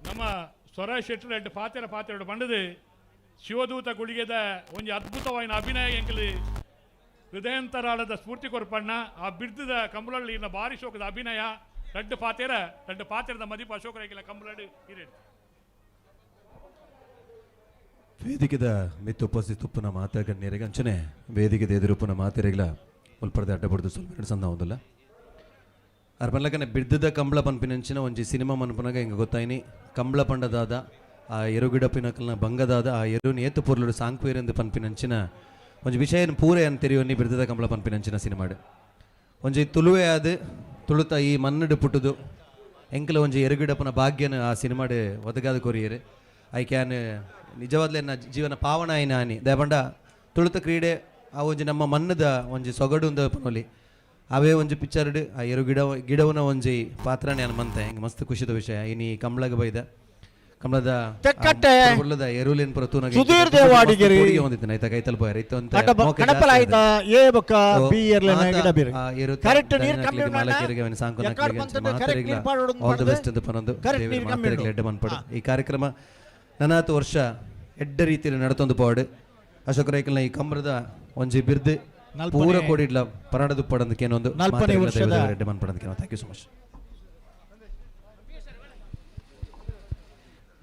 ನಮ್ಮ ಸ್ವರಾಜ್ ಶೆಟ್ಟಿ ರೆಡ್ಡು ಪಾತೆರಡು ಬಂಡದು ಶಿವದೂತ ಗುಳಿಗೆದ ಒಂಜಿ ಅದ್ಭುತವಾದ ಅಭಿನಯ ಎಂಕಲು ಹೃದಯಂತರಾಳದ ಸ್ಫೂರ್ತಿ ಕೊರ್ಪಣ್ಣ ಆ ಬಿರ್ದದ ಕಂಬಳಲ್ಲಿ ಭಾರಿ ಶೋಕದ ಅಭಿನಯ ரெண்டு பாத்திர மதிப்பு அசோக் ரைக்கில ಕಂಬಳಡಿ ಹಿರೇಡ್ ವೇದಿಕೆದ ಮಿತ್ತು ಉಪಸ್ಥಿತ ಉಪ್ಪುನ ಮಾತಗಣ್ಯರಿಗೆ ಅಂಚನೆ ವೇದಿಕೆದ ಎದುರುಪ್ಪುನ ಮಾತೆರೆಗಳ ಮುಲ್ಪಡದೆ ಅಡ್ಡಬಡ್ದು ಸ್ವಲ್ಪ ಎರಡು ಸಂದ ಹೋದಲ್ಲ ಅರ್ಬಲ್ಲಕನೆ ಬಿಡ್ದದ ಕಂಬಳ ಪನ್ಪಿನಂಚಿನ ಒಂಜಿ ಸಿನಿಮಾ ಮನ್ಪನಾಗ ಹಿಂಗೆ ಗೊತ್ತಾಯಿನಿ ಕಂಬಳ ಪಂಡದಾದ ಆ ಎರುಗಿಡಪಿನಕಲ್ನ ಬಂಗದಾದ ಆ ಎರು ನೇತು ಪೊರ್ಲುಡು ಸಾಂಕ್ವೇರೆಂದು ಪನ್ಪಿನಂಚಿನ ಒಂಜಿ ವಿಷಯ ಪೂರೆ ಅಂತೆರಿಯೊನ್ನಿ ಬಿಡ್ದದ ಕಂಬಳ ಪನ್ಪಿನಂಚಿನ ಸಿನಿಮಾಡು ಒಂಜಿ ತುಳುವೆ ಆದ ತುಳುತ ಈ ಮನ್ನಡು ಪುಟ್ಟುದು ಎಂಕಲ ಒಂಜಿ ಎರುಗಿಡಪನ ಭಾಗ್ಯನ ಆ ಸಿನಿಮಾಡು ಒದಗಾದ ಕೊರಿಯರು ಐ ಕ್ಯಾನ್ ನಿಜವಾದ್ಲೇ ನನ್ನ ಜೀವನ ಪಾವನ ಆಯ್ನ ಆನಿ ದಯಪಂಡ ತುಳುತ ಕ್ರೀಡೆ ಆ ಒಂಜಿ ನಮ್ಮ ಮನ್ನದ ಒಂಜಿ ಸೊಗಡು ಒಂದು ಪನೊಲಿ ಅವೇ ಒಂಜಿ ಪಿಕ್ಚರ್ಡ್ ಆ ಎರು ಗಿಡವನ ಒಂಜಿ ಪಾತ್ರನೇ ಅನ್ಮಂತ ಹೆಂಗೆ ಮಸ್ತ್ ಖುಷಿದ ವಿಷಯ ಇನಿ ಕಂಬಳಗ ಬೈದ ಕಂಬಳದ ಉಳ್ಳದ ಎರುಲಿನ ಪ್ರತೂನಗೆ ಸುಧೀರ್ ದೇವಾಡಿಗೆರಿ ಒಂದಿತ್ತು ನೈತ ಕೈತಲ್ ಪೋಯರ್ ಇತ್ತು ಅಂತ ಕಡಪಲಾಯ್ತ ಎ ಬಕ ಬಿ ಇರ್ಲನ ಗಿಡ ಬೇರೆ ಕರೆಕ್ಟ್ ನೀರ್ ಕಮ್ಮಿ ಮಾಲಕರಿಗೆ ಅವನ ಸಾಂಕನಕ್ಕೆ ಮಾತರೆಗಳ ಆಲ್ ದಿ ಬೆಸ್ಟ್ ಅಂತ ಪನಂದು ದೇವರ ಮಾತರೆಗಳ ಎಡ್ಡ ಮನ್ಪಡು ಈ ಕಾರ್ಯಕ್ರಮ ನನಾತು ವರ್ಷ ಎಡ್ಡ ರೀತಿಯಲ್ಲಿ ನಡತೊಂದು ಪಾಡು ಅಶೋಕ ರೈಕಲ್ನ ಈ ಕಂಬರದ ಒಂಜಿ ಬಿರ್ದು ಪೂರ ಕೋಡಿಡ್ಲ ಪರಾಡದು ಪಡಂದಕ್ಕೆ ಏನೊಂದು 40ನೇ ವರ್ಷದ ಎಡ್ಡ ಮನ್ಪಡಂದಕ್ಕೆ ಥ್ಯಾಂಕ್ ಯು ಸೊ ಮಚ್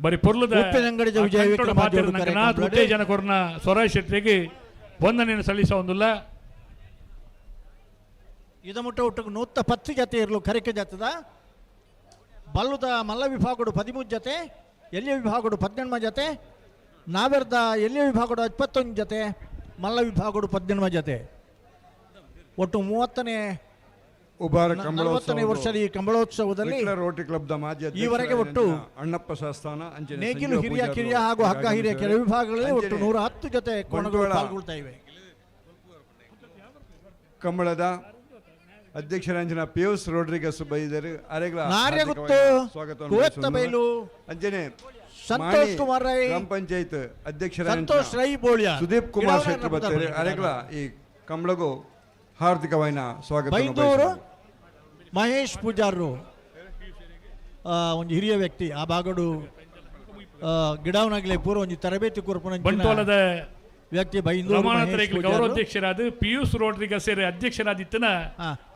ಬರಿ ಪೊರ್ಲದ ವಿಜಯ ವಿಕ್ರಮ ಉತ್ತೇಜನ ಕೊರ್ನ ಸ್ವರಾಜ್ ಶೆಟ್ಟಿಗೆ ವಂದನೆಯನ್ನು ಸಲ್ಲಿಸೋದಿಲ್ಲ ಇದ ಮುಟ್ಟ ಒಟ್ಟಿಗೆ 110 ಜತೆ ಇರಲು ಕರಿಕೆ ಜಾತದ ಬಲ್ಲುದ ಮಲ್ಲ ವಿಭಾಗಡು 13 ಜತೆ ಎಲ್ಲಿಯ ವಿಭಾಗಡು 18 ಜತೆ ನಾವೆರ್ದ ಎಲ್ಲಿಯ ವಿಭಾಗಡು 21 ಜತೆ ಮಲ್ಲ ವಿಭಾಗಡು 18 ಜತೆ ಒಟ್ಟು 30ನೇ ಉಬಾರ 40ನೇ ವರ್ಷದ ಈ ಕಂಬಳೋತ್ಸವದಲ್ಲಿ ರೋಟರಿ ಕ್ಲಬ್ದ ಮಾಜಿ ಈವರೆಗೆ ಒಟ್ಟು ಅಣ್ಣಪ್ಪ ಶಾಸ್ತಾನ ನೇಗಿಲು ಹಿರಿಯ ಕಿರಿಯ ಹಾಗೂ ಹಗ್ಗ ಹಿರಿಯ ಕೆಲ ವಿಭಾಗಗಳಲ್ಲಿ ಒಟ್ಟು 110 ಜೊತೆ ಕೋಣಗಳು ಪಾಲ್ಗೊಳ್ತಾ ಇವೆ. ಕಂಬಳದ ಅಧ್ಯಕ್ಷರಾಂಜನ ಪಿಯೂಸ್ ರೋಡ್ರಿಗಸ್ ಬೈದರು ಅರೆಗಳ ಸ್ವಾಗತ ಬೈಲು ಅಂಜನೆ ಸಂತೋಷ್ ಕುಮಾರ್ ರೈ ಗ್ರಾಮ ಪಂಚಾಯತ್ ಅಧ್ಯಕ್ಷರ ಸಂತೋಷ್ ರೈ ಬೋಳ್ಯ ಸುದೀಪ್ ಕುಮಾರ್ ಶೆಟ್ಟಿ ಬರ್ತಾರೆ ಅರೆಗಳ ಈ ಕಂಬಳಗೂ ಹಾರ್ದಿಕವಾದ ಸ್ವಾಗತ. ಬೈಂದೂರು ಮಹೇಶ್ ಪೂಜಾರರು ಒಂದು ಹಿರಿಯ ವ್ಯಕ್ತಿ ಆ ಭಾಗಡು ಗಿಡವನಾಗಲೇ ಪೂರ್ವ ಒಂದು ತರಬೇತಿ ಬಂಟ್ವಾಳದ ವ್ಯಕ್ತಿ ಬೈಂದೂರು ಗೌರವಾಧ್ಯಕ್ಷರಾದ ಪಿಯೂಸ್ ರೋಡ್ರಿಗ ಸೇರಿ ಅಧ್ಯಕ್ಷರಾದಿತ್ತನ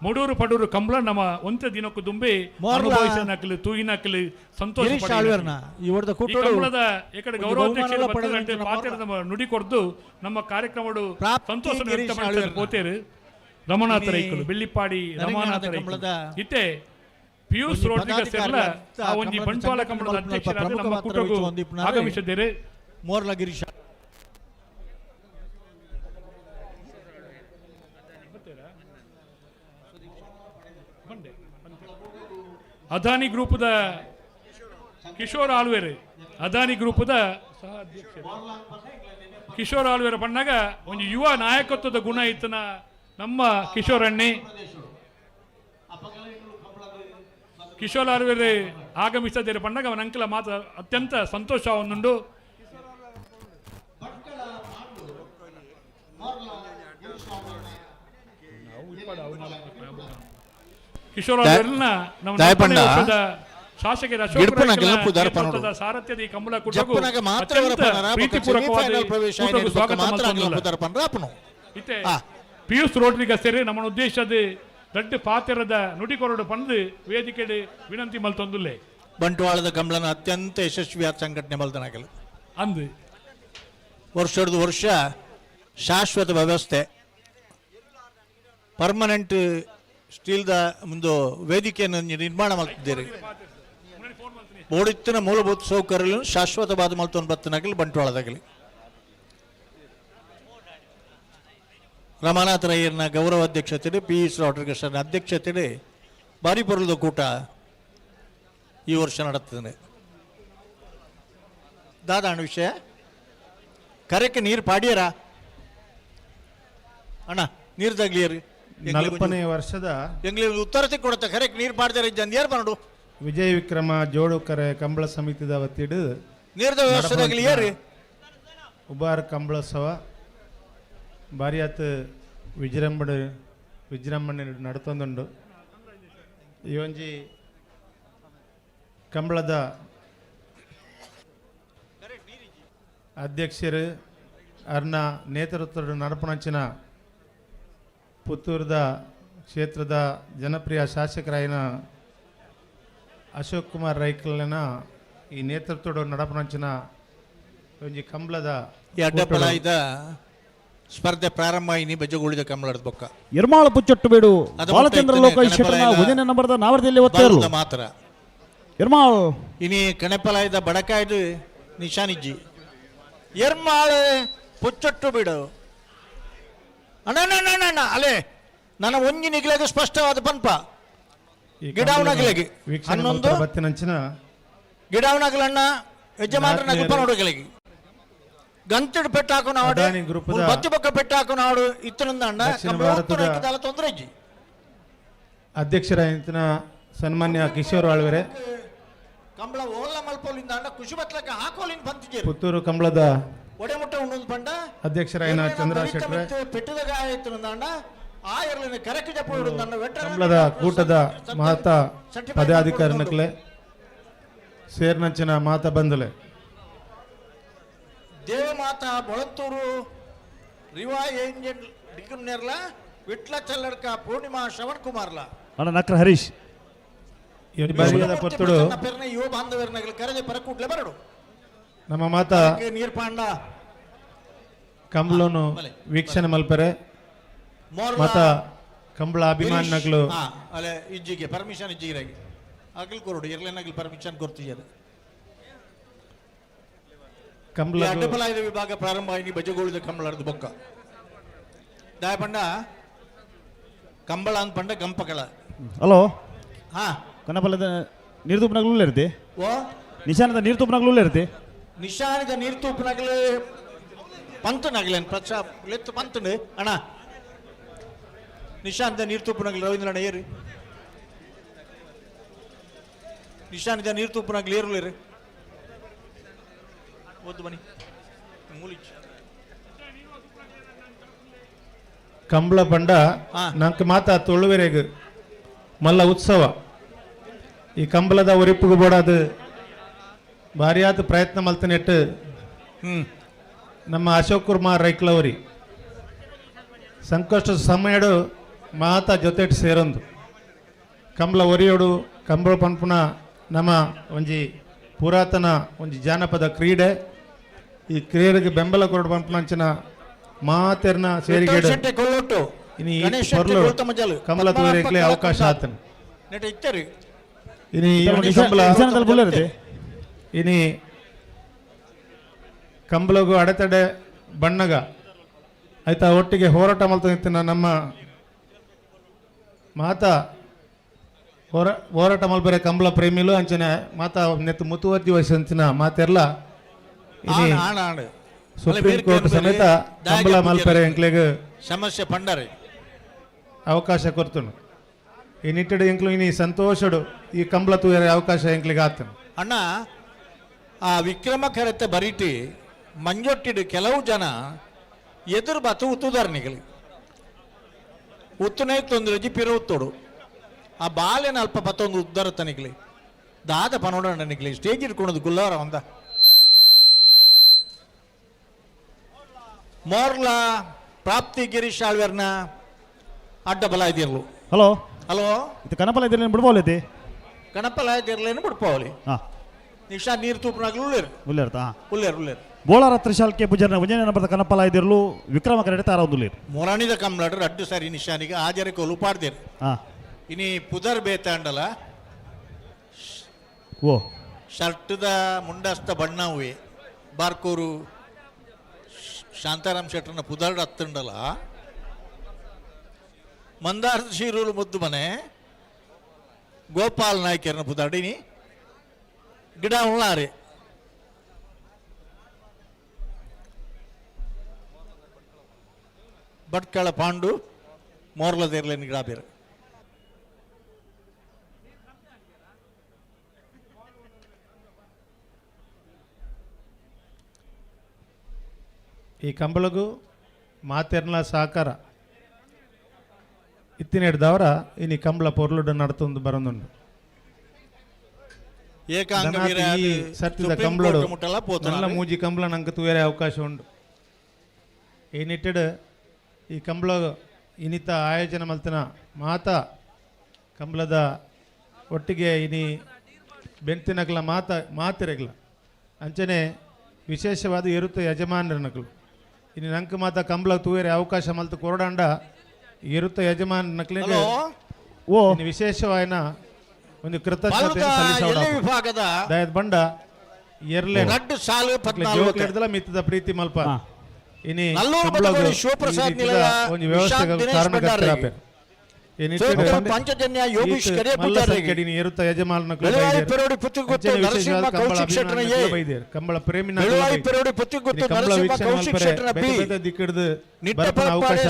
ಮೂಡೂರು ಪಡೂರು ಕಂಬಳ ನಮ್ಮ ಒಂತ ದಿನಕ್ಕೂ ದುಂಬಿ ಅನುಭವಿಸನಕಲು ತೂಯಿನಕಲು ಸಂತೋಷ ಕಂಬಳದ ಏಕಡೆ ಗೌರವಾಧ್ಯಕ್ಷರ ಪಾತ್ರ ನುಡಿ ಕೊಡ್ದು ನಮ್ಮ ಕಾರ್ಯಕ್ರಮಗಳು ಸಂತೋಷ ವ್ಯಕ್ತಪಡಿಸಿದ ಪೋತೇರು ರಮನಾಥ ರೈಕಲು ಬೆಳ್ಳಿಪ್ಪಾಡಿ ರಮನಾಥ ರೈಕಲು ಇತ್ತೆ ಪಿಯೂಸ್ ರೋಡ್ರಿಗ ಸೇರಲ ಆ ಒಂಜಿ ಬಂಟ್ವಾಳ ಕಂಬಳದ ಅಧ್ಯಕ್ಷರಾದ ನಮ್ಮ ಕೂಟಗೂ ಆಗಮಿಸಿದ್ದೇವೆ. ಮೋರ್ಲ ಗಿರೀಶ ಅದಾನಿ ಗ್ರೂಪದ ಕಿಶೋರ್ ಆಳ್ವೇರ್ ಅದಾನಿ ಗ್ರೂಪದ ಸಹ ಅಧ್ಯಕ್ಷ ಕಿಶೋರ್ ಆಳ್ವೇರ್ ಬಣ್ಣಾಗ ಒಂದು ಯುವ ನಾಯಕತ್ವದ ಗುಣ ಇತ್ತನ ನಮ್ಮ ಕಿಶೋರ್ ಅಣ್ಣೆ ಕಿಶೋರ್ ಆಳ್ವೇರ್ ಆಗಮಿಸದೇರು ಬಣ್ಣಾಗ ಅವನ ಅಂಕಲ ಮಾತು ಅತ್ಯಂತ ಸಂತೋಷ ಒಂದುಂಡು. ಕಿಶೋರ್ ಆಳ್ವೇರ್ನ ನಮ್ಮ ಶಾಸಕರ ಸಾರಥ್ಯದ ಈ ಕಂಬಳ ಕೂಟಕ್ಕೂ ಪಿಯೂಸ್ ರೋಡ್ರಿಗ ಸೇರಿ ನಮ್ಮ ಉದ್ದೇಶದ ದೊಡ್ಡ ಪಾತ್ರದ ನುಡಿಕೊರಡು ಪಂದು ವೇದಿಕೆ ವಿನಂತಿ ಮಲ್ತೊಂದುಲ್ಲೆ ಬಂಟ್ವಾಳದ ಕಂಬಳನ ಅತ್ಯಂತ ಯಶಸ್ವಿಯಾದ ಸಂಘಟನೆ ಮಲ್ತನಾಗಲು ಅಂದು ವರ್ಷದ ವರ್ಷ ಶಾಶ್ವತ ವ್ಯವಸ್ಥೆ ಪರ್ಮನೆಂಟ್ ಸ್ಟೀಲ್ದ ಒಂದು ವೇದಿಕೆಯನ್ನು ನಿರ್ಮಾಣ ಮಾಡ್ತಿದ್ದೀರಿ. ಬೋಡಿತ್ತಿನ ಮೂಲಭೂತ ಸೌಕರ್ಯ ಶಾಶ್ವತವಾದ ಮಲ್ತೊಂದು ಬತ್ತನಾಗಲಿ ಬಂಟ್ವಾಳದಾಗಲಿ ರಮನಾಥ ರೈಯರ್ನ ಗೌರವ ಅಧ್ಯಕ್ಷತೆ ಪಿಯೂಸ್ ರೋಡ್ರಿಗಸ್ನ ಅಧ್ಯಕ್ಷತೆ ಭಾರಿ ಪೊರ್ಲದ ಕೂಟ ಈ ವರ್ಷ ನಡೆತ್ತದೆ. ದಾದಾಣ ವಿಷಯ ಕರೆಕ್ಕೆ ನೀರು ಪಾಡ್ಯಾರ ಅಣ್ಣ ನೀರು ತಗ್ಲಿಯರಿ 40ನೇ ವರ್ಷದ ಎಂಗ್ಲಿ ಉತ್ತರ ಕೊಡುತ್ತೆ ಕರೆಕ್ಟ್ ನೀರು ಪಾಡ್ದಾರ ಜಂದಿಯಾರು ಬರಡು ವಿಜಯ ವಿಕ್ರಮ ಜೋಡುಕರೆ ಕಂಬಳ ಸಮಿತಿದ ವತಿಡು ನೀರದ ವ್ಯವಸ್ಥೆದಾಗಲಿ ಏರಿ ಉಬಾರ ಕಂಬಳೋತ್ಸವ ಭಾರಿಯಾತ್ ವಿಜೃಂಭಣೆ ನಡತೊಂದುಂಡು. ಈ ಒಂಜಿ ಕಂಬಳದ ಅಧ್ಯಕ್ಷರು ಅರ್ನ ನೇತೃತ್ವದ ನಡಪಣಂಚಿನ ಪುತ್ತೂರದ ಕ್ಷೇತ್ರದ ಜನಪ್ರಿಯ ಶಾಸಕರಾಯಿನ ಅಶೋಕ್ ಕುಮಾರ್ ರೈಕಲ್ನ ಈ ನೇತೃತ್ವದ ನಡಪಣಂಚಿನ ಒಂಜಿ ಕಂಬಳದ ಅಡ್ಡಪಲಾಯ್ದ ಸ್ಪರ್ಧೆ ಪ್ರಾರಂಭ ಇನಿ ಬಜ್ಜಗುಳಿದ ಕಂಬಳದ ಬೊಕ್ಕ ಇರ್ಮಾಳ ಪುಚ್ಚೊಟ್ಟು ಬೇಡು ಬಾಲಚಂದ್ರ ಲೋಕೇಶ್ ಉದಯನ ನಂಬರ್ದ ನಾವರದಲ್ಲಿ ಒತ್ತೇರು ಮಾತ್ರ ಇರ್ಮಾಳ್ ಇನಿ ಕಣಪಲಾಯ್ದ ಬಡಕಾಯ್ದು ನಿಶಾನಿಜ್ಜಿ ಇರ್ಮಾಳ ಪುಚ್ಚೊಟ್ಟು ಬಿಡು ಅಣ್ಣ ಅಲ್ಲೇ ನನ್ನ ಒಂಜಿ ನಿಗ್ಲೆಗೆ ಸ್ಪಷ್ಟವಾದ ಪನ್ಪ ಗಿಡಾವನಾಗಲಿಗೆ ಹನ್ನೊಂದು ಗಿಡಾವನಾಗಲಣ್ಣ ಯಜಮಾನರನಾಗಿ ನೋಡೋಗಲಿಗೆ ಗಂತಿಡು ಪೆಟ್ಟಾಕು ನಾಡು ಬತ್ತಿ ಪಕ್ಕ ಪೆಟ್ಟಾಕು ನಾಡು ಇತ್ತನಂದ ತೊಂದರೆ ಇಜ್ಜಿ ಅಧ್ಯಕ್ಷರಾಯಿನ ಸನ್ಮಾನ್ಯ ಕಿಶೋರ್ ಆಳ್ವೆರೆ ಕಂಬಳ ಓಲ್ಲ ಮಲ್ಪೋಲಿಂದ ಖುಷಿ ಬತ್ಲಕ್ಕೆ ಹಾಕೋಲಿನ ಬಂತಿದ್ದೀರಿ ಪುತ್ತೂರು ಕಂಬಳದ ಒಡೆಮುಟ್ಟ ಉಣ್ಣೊಂದು ಪಂಡ ಅಧ್ಯಕ್ಷರಾಯಿನ ಚಂದ್ರ ಶೆಟ್ರೆ ಪೆಟ್ಟದ ಗಾಯ ಇತ್ತನಂದ ಆ ಇರಲಿನ ಕರೆಕ್ಟ್ ಜಪ್ಪುಡು ಕಂಬಳದ ಕೂಟದ ಮಹತ ಪದಾಧಿಕಾರಿನಕ್ಲೆ ಸೇರ್ನಂಚಿನ ಮಾತ ಬಂದಲೆ ದೇವಮಾತಾ ಮೊಳತ್ತೂರು ರಿವಾ ಏಂಜಲ್ ಡಿಕುನ್ನೆರ್ಲ ವಿಟ್ಲ ಚಲ್ಲಡ್ಕ ಪೂರ್ಣಿಮಾ ಶ್ರವಣ್ ಕುಮಾರ್ಲ ಅಣ್ಣ ನಕ್ರ ಹರೀಶ್ ಪೊತ್ತುಡು ಯುವ ಬಾಂಧವರನಾಗಲಿ ಕರೆದೆ ಪರಕೂಟ್ಲೆ ಬರಡು ನಮ್ಮ ಮಾತ ನೀರ್ ಪಾಂಡ ಕಂಬಳನು ವೀಕ್ಷಣೆ ಮಲ್ಪರೆ ಮತ ಕಂಬಳ ಅಭಿಮಾನಿಗಳು ಅಲೆ ಇಜ್ಜಿಗೆ ಪರ್ಮಿಷನ್ ಇಜ್ಜಿಗೆ ಅಗಲ್ ಕೊರಡು ಇರ್ಲೇನಾಗಲಿ ಪರ್ಮಿಷನ್ ಕೊಡ್ತಿದ್ದಾರೆ. ಕಂಬಳ ಅಡ್ಡಪಲಾಯದ ವಿಭಾಗ ಪ್ರಾರಂಭ ಆಗಿ ಬಜಗೋಳಿದ ಕಂಬಳದ ಬೊಕ್ಕ ದಾಯ ಪಂಡ ಕಂಬಳ ಅಂತ ಪಂಡ ಗಂಪಕಳ ಹಲೋ ಹಾ ಕನ್ನಪಲ್ಲದ ನೀರು ತೂಪನಾಗ್ಲೂ ಇರ್ತಿ ಓ ನಿಶಾನದ ನೀರು ತೂಪನಾಗ್ಲೂ ಇರ್ತಿ ನಿಶಾನಿದ ನೀರು ತೂಪಿನಾಗಲೇ ಪಂತನಾಗಲೇನು ಪ್ರಚ ಲೆತ್ತು ಪಂತನು ಅಣ್ಣ ನಿಶಾನಿದ ನೀರು ತೂಪಿನಾಗಲಿ ರವೀಂದ್ರಣ್ಣ ಏರಿ ನಿಶಾನಿದ ನೀರು ತೂಪಿನಾಗಲಿ ಏರುಲೇರಿ ಓದು ಬನ್ನಿ ಮೂಲಿಚ್ ಕಂಬಳ ಪಂಡ ನಂಗೆ ಮಾತಾ ತೊಳುವೆರೆಗ್ ಮಲ್ಲ ಉತ್ಸವ ಈ ಕಂಬಳದ ಒರಿಪ್ಪುಗು ಬೋಡಾದು ಭಾರಿಯಾದ ಪ್ರಯತ್ನ ಮಲ್ತನೆಟ್ಟು ನಮ್ಮ ಅಶೋಕ್ ಕುಮಾರ್ ರೈಕ್ಲವರಿ ಸಂಕಷ್ಟ ಸಮಯಡು ಮಾತಾ ಜೊತೆ ಸೇರೊಂದು ಕಂಬಳ ಒರಿಯೋಡು ಕಂಬಳ ಪಂಪುನ ನಮ್ಮ ಒಂಜಿ ಪುರಾತನ ಒಂಜಿ ಜಾನಪದ ಕ್ರೀಡೆ ಈ ಕ್ರೀಡೆಗೆ ಬೆಂಬಲ ಕೊರಡು ಪಂಪುನಂಚಿನ ಮಾತೆರ್ನ ಸೇರಿಗೇಡು ಇನಿ ಕಂಬಳ ತೋರಿಕ್ಲೆ ಅವಕಾಶ ಆತನು ಇನಿ ಇನಿ ಕಂಬಳಗೂ ಅಡೆತಡೆ ಬಣ್ಣಗ ಆಯ್ತಾ ಒಟ್ಟಿಗೆ ಹೋರಾಟ ಮಲ್ತಿನ ನಮ್ಮ ಮಾತಾ ಹೋರಾಟ ಮಲ್ಬರೆ ಕಂಬಳ ಪ್ರೇಮಿಲು ಅಂಚನೆ ಮಾತಾ ನೆತ್ತು ಮುತುವರ್ಜಿ ವಹಿಸಂಚಿನ ಮಾತೆರ್ಲ ಇನಿ ಸುಪ್ರೀಂ ಕೋರ್ಟ್ ಸಮೇತ ಕಂಬಳ ಮಲ್ಪರೆ ಎಂಕ್ಲೆಗ್ ಸಮಸ್ಯೆ ಪಂಡರೆ ಅವಕಾಶ ಕೊರ್ತನು ಈ ನಿಟ್ಟಡು ಎಂಕ್ಲು ಇನಿ ಸಂತೋಷಡು ಈ ಕಂಬಳ ತೂಯರೆ ಅವಕಾಶ ಎಂಕ್ಲಿಗೆ ಆತನು ಅಣ್ಣ ಆ ವಿಕ್ರಮ ಕರೆತೆ ಬರೀಟಿ ಮಂಜೊಟ್ಟಿಡು ಕೆಲವು ಜನ ಎದುರು ಬತ್ತು ಉತ್ತುದಾರನಿಗಳು ಉತ್ತನೇ ತೊಂದರೆ ಪಿರ ಉತ್ತೋಡು ಆ ಬಾಲೆನ ಅಲ್ಪ ಬತ್ತೊಂದು ಉದ್ದಾರ ತನಿಗ್ಲಿ ದಾದ ಪನೋಡ ನಿಗ್ಲಿ ಸ್ಟೇಜ್ ಇಟ್ಕೊಳೋದು ಗುಲ್ಲಾರ ಒಂದ ಮೋರ್ಲ ಪ್ರಾಪ್ತಿ ಗಿರೀಶ್ ಆಳ್ವೇರ್ನ ಅಡ್ಡ ಬಲ ಇದಿರ್ಲು ಹಲೋ ಹಲೋ ಇದು ಕನಪಲ ಇದ್ರಲ್ಲಿ ಬಿಡ್ಬೋಲೈತಿ ಕಣಪಲ ಇದಿರ್ಲೇನು ಬಿಡ್ಪಾವಲಿ ಹಾಂ ನಿಶಾ ನೀರು ತೂಪನಾಗ್ಲು ಉಳ್ಳೇರು ಉಳ್ಳೇರ್ತಾ ಉಳ್ಳೇರು ಉಳ್ಳೇರು ಬೋಳಾರ ತ್ರಿಶಾಲ್ಕೆ ಪೂಜಾರನ ಉಂಜನೆ ಬರ್ತ ಕನಪಲ ಇದಿರ್ಲು ವಿಕ್ರಮ ಕರೆಡೆ ತಾರ ಒಂದು ಮೊರಾಣಿದ ಕಂಬ್ಲಾಡ್ರ ಅಡ್ಡು ಸಾರಿ ನಿಶಾನಿಗೆ ಆಜರೆ ಕೊಲು ಪಾಡ್ದೇರು ಹಾಂ ಇನಿ ಪುದರ್ ಬೇತಾಂಡಲ ಓ ಶರ್ಟ್ದ ಮುಂಡಸ್ತ ಬಣ್ಣವೇ ಬಾರ್ಕೋರು ಶಾಂತಾರಾಮ್ ಶೆಟ್ಟರ್ನ ಪುದರ್ಡ್ ಹತ್ತಂಡಲ ಮಂದಾರ ಶೀರೂರು ಮುದ್ದು ಮನೆ ಗೋಪಾಲ್ ನಾಯ್ಕರ್ನ ಪುದಾಡಿನಿ ಗಿಡ ಉಳ್ಳಾರೆ ಭಟ್ಕಳ ಪಾಂಡು ಮೋರ್ಲದೇರ್ಲೇನು ಗಿಡ ಬೇರೆ ಈ ಕಂಬಳಗೂ ಮಾತೆರ್ನ ಸಹಕಾರ ಇತ್ತಿನೆಡ್ದವರ ಇನಿ ಕಂಬಳ ಪೊರ್ಲುಡು ನಡ್ತೊಂದು ಬರೋದುಂಡು ಸತ್ತಿದ ಕಂಬಳಡು നല്ല ಮೂಜಿ ಕಂಬಳ ನಂಗೆ ತೂಯರೆ ಅವಕಾಶ ಉಂಡು ಈ ನಿಟ್ಟಿಡು ಈ ಕಂಬಳ ಇನಿತ ಆಯೋಜನೆ ಮಲ್ತಿನ ಮಾತಾ ಕಂಬಳದ ಒಟ್ಟಿಗೆ ಇನಿ ಬೆಂತಿನಗ್ಲ ಮಾತಿರೆಗ್ಲ ಅಂಚನೆ ವಿಶೇಷವಾದ ಇರುತ್ತೆ ಯಜಮಾನರನಗಳು ಇನ್ನು ನಂಗೆ ಮಾತ ಕಂಬಳ ತೂಯರೆ ಅವಕಾಶ ಮಲ್ತು ಕೊರಡಾಂಡ ಇರುತ್ತೆ ಯಜಮಾನ್ ನಕ್ಲಿಗೆ ಓ ವಿಶೇಷವಾಯಿನ ಒಂದು ಕೃತಜ್ಞತೆ ವಿಭಾಗದ ಬಂಡ ಎರ್ಲೆ ಜೋಕ್ಲೆಡ್ದಲ ಮಿತ್ತದ ಪ್ರೀತಿ ಮಲ್ಪ ಇನಿ ಶಿವಪ್ರಸಾದ್ ಒಂದು ವ್ಯವಸ್ಥೆ ಕಾರಣಕರ್ತರಾಪೆ ಪಂಚಜನ್ಯ ಯೋಗೀಶ್ ಇರುತ್ತ ಯಜಮಾನ ಕಂಬಳ ಪ್ರೇಮಿನ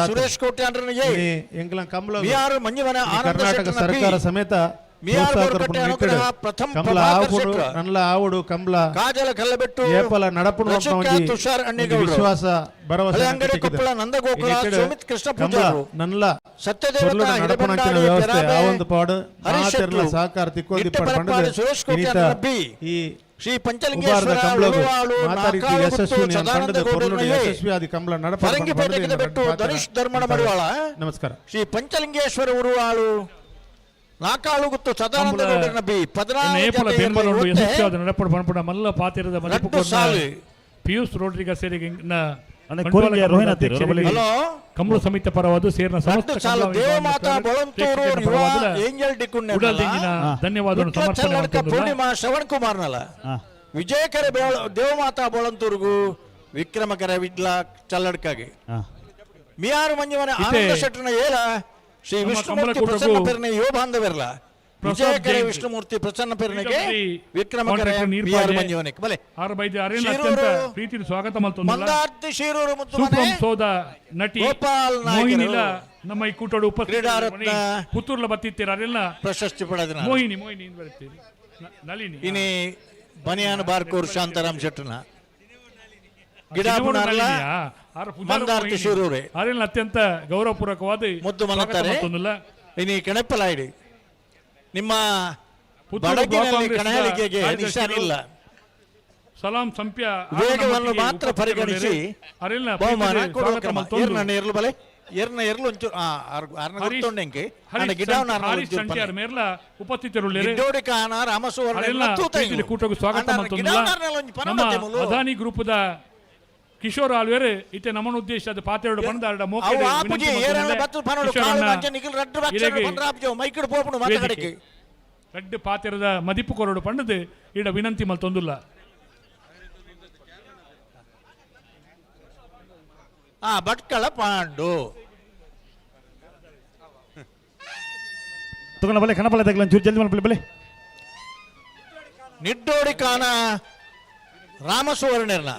ಸುರೇಶ್ ಕೋಟೆ ಕರ್ನಾಟಕ ಸರ್ಕಾರ ಸಮೇತ ಕಂಬಳ ಆವುಡು ಕಂಬಳ ಏಪಲ ನಡಪು ವಿಶ್ವಾಸ ಭರವಸೆ ನನ್ನಲ ನಡಪಣಂಚಿನ ವ್ಯವಸ್ಥೆ ಆ ಒಂದು ಪಾಡು ಮಾತೆರ್ಲ ಸಹಕಾರ ತಿಕ್ಕೋದಿ ಈ ಶ್ರೀ ಪಂಚಲಿಂಗೇಶ್ವರ ಮಾತಾಡಿದ ಯಶಸ್ವಿ ಪಂಡದ ಪೊರ್ಲುಡು ಯಶಸ್ವಿ ಆದಿ ಕಂಬಳ ನಡಪು ಧನುಷ್ ಧರ್ಮಣ ಮಡಿವಾಳ ನಮಸ್ಕಾರ ಶ್ರೀ ಪಂಚಲಿಂಗೇಶ್ವರ ಉರುವಾಳು ನಾಕಾಳು ಗುತ್ತು ಸದಾನಂದ ನಬಿ ಯಶಸ್ವಿಯಾದ ನಡಪಡ ಪಣಪಡ ಮಲ್ಲ ಪಾತಿರದ ಪಿಯೂಷ್ ರೋಡ್ರಿಗ ಸೇರಿಗೆ ಕಂಬಳ ಸಮಿತಿ ಪರವಾದ ಸೇರಿನ ಧನ್ಯವಾದ ಪೂರ್ಣಿಮಾ ಶ್ರವಣ್ ಕುಮಾರ್ ನಲ ವಿಜಯಕರ ದೇವಮಾತಾ ಬೋಳಂತೂರ್ಗು ವಿಕ್ರಮಕರ ವಿಡ್ಲ ಚಲ್ಲಡ್ಕಾಗಿ ಮಿಯಾರು ಮಂಜುಮನೆ ಆನಂದ ಶೆಟ್ಟರ್ನ ಏಲ ಶ್ರೀ ನಮ್ಮ ವಿಷ್ಣುಮೂರ್ತಿ ಕಮಲ ಪ್ರಸನ್ನ ಕೂಟಕ್ಕೂ ಪೆರ್ನೆ ಯೋ ಬಾಂಧವರಲ್ಲ ವಿಜಯಕರ ವಿಷ್ಣುಮೂರ್ತಿ ಪ್ರಸನ್ನ ಪೆರ್ನೆಗೆ ವಿಕ್ರಮಕರ ಪಿಆರ್ ಮಂಜುವನಿಕ್ ಬಲೆ ಅತ್ಯಂತ ಪ್ರೀತಿ ಸ್ವಾಗತ ಮಂದಾರ್ತಿ ಶಿರೂರು ಮುತ್ತು ಸೂಪಂ ಸೋದ ನಟಿ ಗೋಪಾಲ್ ಮೋಹಿನಿಲ ನಮ್ಮ ಈ ಕೂಟೋಡು ಕ್ರೀಡಾರತ್ನ ಪುತ್ತೂರ್ಲ ಬತ್ತಿತ್ತೀರ ಅರೆಲ್ಲ ಪ್ರಶಸ್ತಿ ಪಡೆದ ಮೋಹಿನಿ ಬರ್ತೀರಿ ನಳಿನಿ ಇನಿ ಬನಿಯಾನ್ ಬಾರ್ಕೂರ್ ಶಾಂತಾರಾಮ್ ಶೆಟ್ಟನ ಗಿಡಾಪುಣರ್ಲ ಮಂದಾರ್ತಿ ಶಿರೂರೆ ಅರೆಲ್ಲ ಅತ್ಯಂತ ಗೌರವಪೂರ್ವಕವಾದ ಮುದ್ದು ಮನತ್ತಾರೆ ಇನಿ ಕೆಣಪ್ಪಲಾಯಿಡಿ ನಿಮ್ಮ ಬಡಗಿನಲ್ಲಿ ಕಣಹಳಿಗೆಗೆ ನಿಶಾನಿಲ್ಲ ಸಲಾಂ ಸಂಪ್ಯ ವೇಗವನ್ನು ಮಾತ್ರ ಪರಿಗಣಿಸಿ ಬಹುಮಾನ ಕೊಡಬೇಕು ಬಲೆ ಎರ್ನ ಎರ್ಲು ಒಂಚೂರು ಆರ್ನ ಗೊತ್ತೊಂಡೆಂಗೆ ಮೇರ್ಲ ಉಪಸ್ಥಿತರುಳ್ಳೇರೆ ಗಿಡ್ಡೋಡಿಕಾನ ರಾಮಸುವರ್ಣ ಕೂಟಕ್ಕೆ ಸ್ವಾಗತ ನಮ್ಮ ಅದಾನಿ ಗ್ರೂಪದ ಕಿಶೋರ್ ಆಳ್ವೇರ್ ಇತ್ತೆ ನಮ್ಮನ ಉದ್ದೇಶದ ಪಾತೆರಡು ಬಂದಾರ್ಡ ರೆಡ್ ಪಾತೆರದ ಮದಿಪ್ಪು ಕೊರಡು ಪಂಡದು ಇಡ ವಿನಂತಿ ಮಲ್ತೊಂದುಲ್ಲ ಭಟ್ಕಳ ಪಾಂಡು ತಗೊಂಡ ಬಲೆ ಕಣಪಲೆ ತಗಲ ಚೂರು ಜಲ್ದಿ ಮಲ್ಪಲೆ ಬಲೆ ನಿಡ್ಡೋಡಿಕಾನ ರಾಮಸುವರ್ಣರ್ನ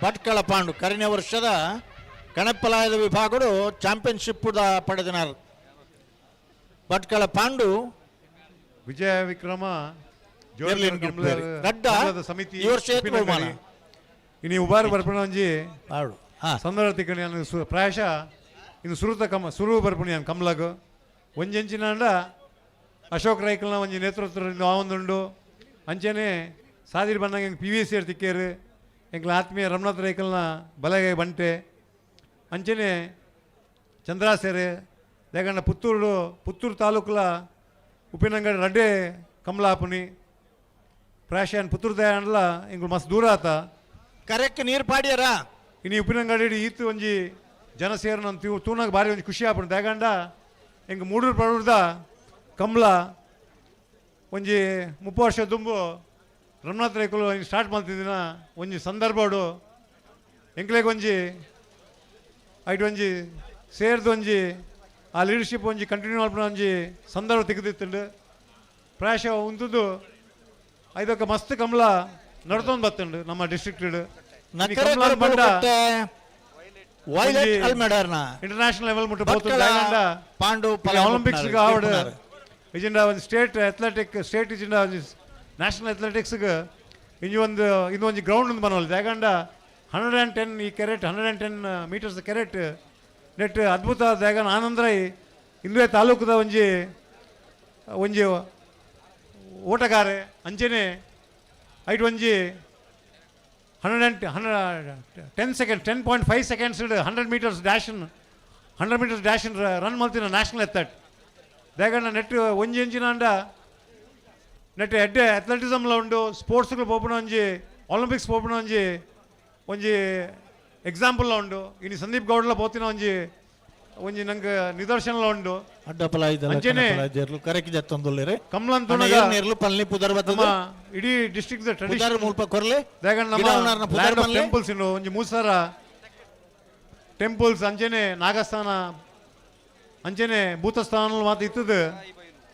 ಭಟ್ಕಳ ಪಾಂಡು ಕರಿನ ವರ್ಷದ ಕಣಪ್ಪಲಾಯದ ವಿಭಾಗಗಳು ಚಾಂಪಿಯನ್ಶಿಪ್ ಪಡೆದಿನಾರು ಭಟ್ಕಳ ಪಾಂಡು ವಿಜಯ ವಿಕ್ರಮ ಸಮಿತಿ ಇನಿ ಉಬಾರ ಬರ್ಪಣ ಒಂಜಿ ಸಂದರ್ಭ ತಿಕ್ಕಣಿ ಪ್ರಾಯಶಃ ಇನ್ನು ಸುರು ಬರ್ಪಣಿ ಕಮಲಗ್ ಒಂಜೆಂಚಿನಾಂಡ ಅಶೋಕ್ ರೈಕಲ್ನ ಒಂಜಿ ನೇತೃತ್ವದಿಂದ ಆವೊಂದುಂಡು ಅಂಚೆನೆ ಸಾದಿರ್ ಬಂದಾಗ ಹೆಂಗೆ PVC ತಿಕ್ಕೇರು ಎಂಕ್ಲ ಆತ್ಮೀಯ ರಮನಾಥ್ ರೈಕಲ್ನ ಬಲಗೈ ಬಂಟೆ ಅಂಚೆನೆ ಚಂದ್ರಾಸೆರೆ ದೇಗಂಡ ಪುತ್ತೂರು ತಾಲೂಕುಲ ಉಪ್ಪಿನಂಗಡಿ ರಡ್ಡೆ ಕಮಲಾಪುನಿ ಪ್ರಾಯಶಃ ಪುತ್ತೂರು ದಯಾಂಡ್ಲ ಎಂಗ್ಳು ಮಸ್ತ್ ದೂರ ಆತ ಕರೆಕ್ಟ್ ನೀರು ಪಾಡ್ಯಾರ ಇನ್ನು ಉಪ್ಪಿನಂಗಡಿ ಈತು ಒಂಜಿ ಜನ ಸೇರಿ ನಾನು ತೂನಾಗ ಭಾರಿ ಒಂಜಿ ಖುಷಿ ಆಪುಂಡು ದೇಗಂಡ ಎಂಗೆ ಮೂಡೂರು ಪಡೂರ್ದ ಕಮಲ ಒಂಜಿ 30 ವರ್ಷ ದುಂಬು ರಮನಾಥ್ ರೈಕುಲು ಸ್ಟಾರ್ಟ್ ಮಾಡ್ತಿದ್ದಿನ ಒಂಜಿ ಸಂದರ್ಭಡು ಎಂಕ್ಲೆಗೆ ಒಂಜಿ ಐಟ್ ಒಂಜಿ ಸೇರ್ದು ಒಂಜಿ ಆ ಲೀಡರ್ಶಿಪ್ ಒಂಜಿ ಕಂಟಿನ್ಯೂ ಮಾಡ್ಬಿಡ ಒಂಜಿ ಸಂದರ್ಭ ತೆಗೆದಿತ್ತುಂಡು ಪ್ರಾಯಶಃ ಉಂತದ್ದು ಐದೊಕ್ಕ ಮಸ್ತ್ ಕಮಲ ನಡ್ತೊಂದು ಬತ್ತುಂಡು ನಮ್ಮ ಡಿಸ್ಟ್ರಿಕ್ಟ್ ಇಂಟರ್ನ್ಯಾಷನಲ್ ಲೆವೆಲ್ ಮುಟ್ಟ ಪಾಂಡು ಒಲಿಂಪಿಕ್ಸ್ ಆವಡು ಇಜಿಂಡ ಒಂದು ಸ್ಟೇಟ್ ಇಜಿಂಡ ಒಂದು ನ್ಯಾಷನಲ್ ಅಥ್ಲೆಟಿಕ್ಸ್ಗೆ ಇನ್ನೊಂದು ಗ್ರೌಂಡ್ ಒಂದು ಬರೋಲ್ಲ ಯಾಕಂಡ 110 ಈ ಕೆರೆಟ್ 110 ಮೀಟರ್ಸ್ ಕೆರೆಟ್ ನೆಟ್ ಅದ್ಭುತ ಜಾಗ ಆನಂದ್ರೈ ಇಂದುವೆ ತಾಲೂಕದ ಒಂಜಿ ಓಟಗಾರೆ ಅಂಚೆನೆ ಐಟ್ ಒಂಜಿ 10.5 seconds 100 meters ಡ್ಯಾಶ್ ರನ್ ಮಾಡ್ತಿನ ನ್ಯಾಷನಲ್ ಎತ್ತಟ್ ದೇಗಣ್ಣ ನೆಟ್ ಒಂಜಿ ಎಂಚಿನಾಂಡ ನೆಟ್ ಎಡ್ಡೆ ಅಥ್ಲೆಟಿಸಮ್ಲ ಉಂಡು ಸ್ಪೋರ್ಟ್ಸ್ಗಳು ಪೋಪುನ ಒಲಿಂಪಿಕ್ಸ್ ಪೋಪುನ ಒಂಜಿ ಎಕ್ಸಾಂಪಲ್ ಉಂಡು ಇನ್ನು ಸಂದೀಪ್ ಗೌಡ್ಲ ಪೋತಿನ ಒಂಜಿ ನಂಗೆ ನಿದರ್ಶನ ಉಂಡು ಅಂಚೆನೆ ಕಮಲಂತ ಇಡೀ ಡಿಸ್ಟ್ರಿಕ್ಟ್ ಟೆಂಪಲ್ಸ್ ಒಂಜಿ ಮೂಸಾರ ಟೆಂಪಲ್ಸ್ ಅಂಚೆನೆ ನಾಗಸ್ಥಾನ ಅಂಚೆನೆ ಭೂತಸ್ಥಾನ ಮಾತು ಇತ್ತದು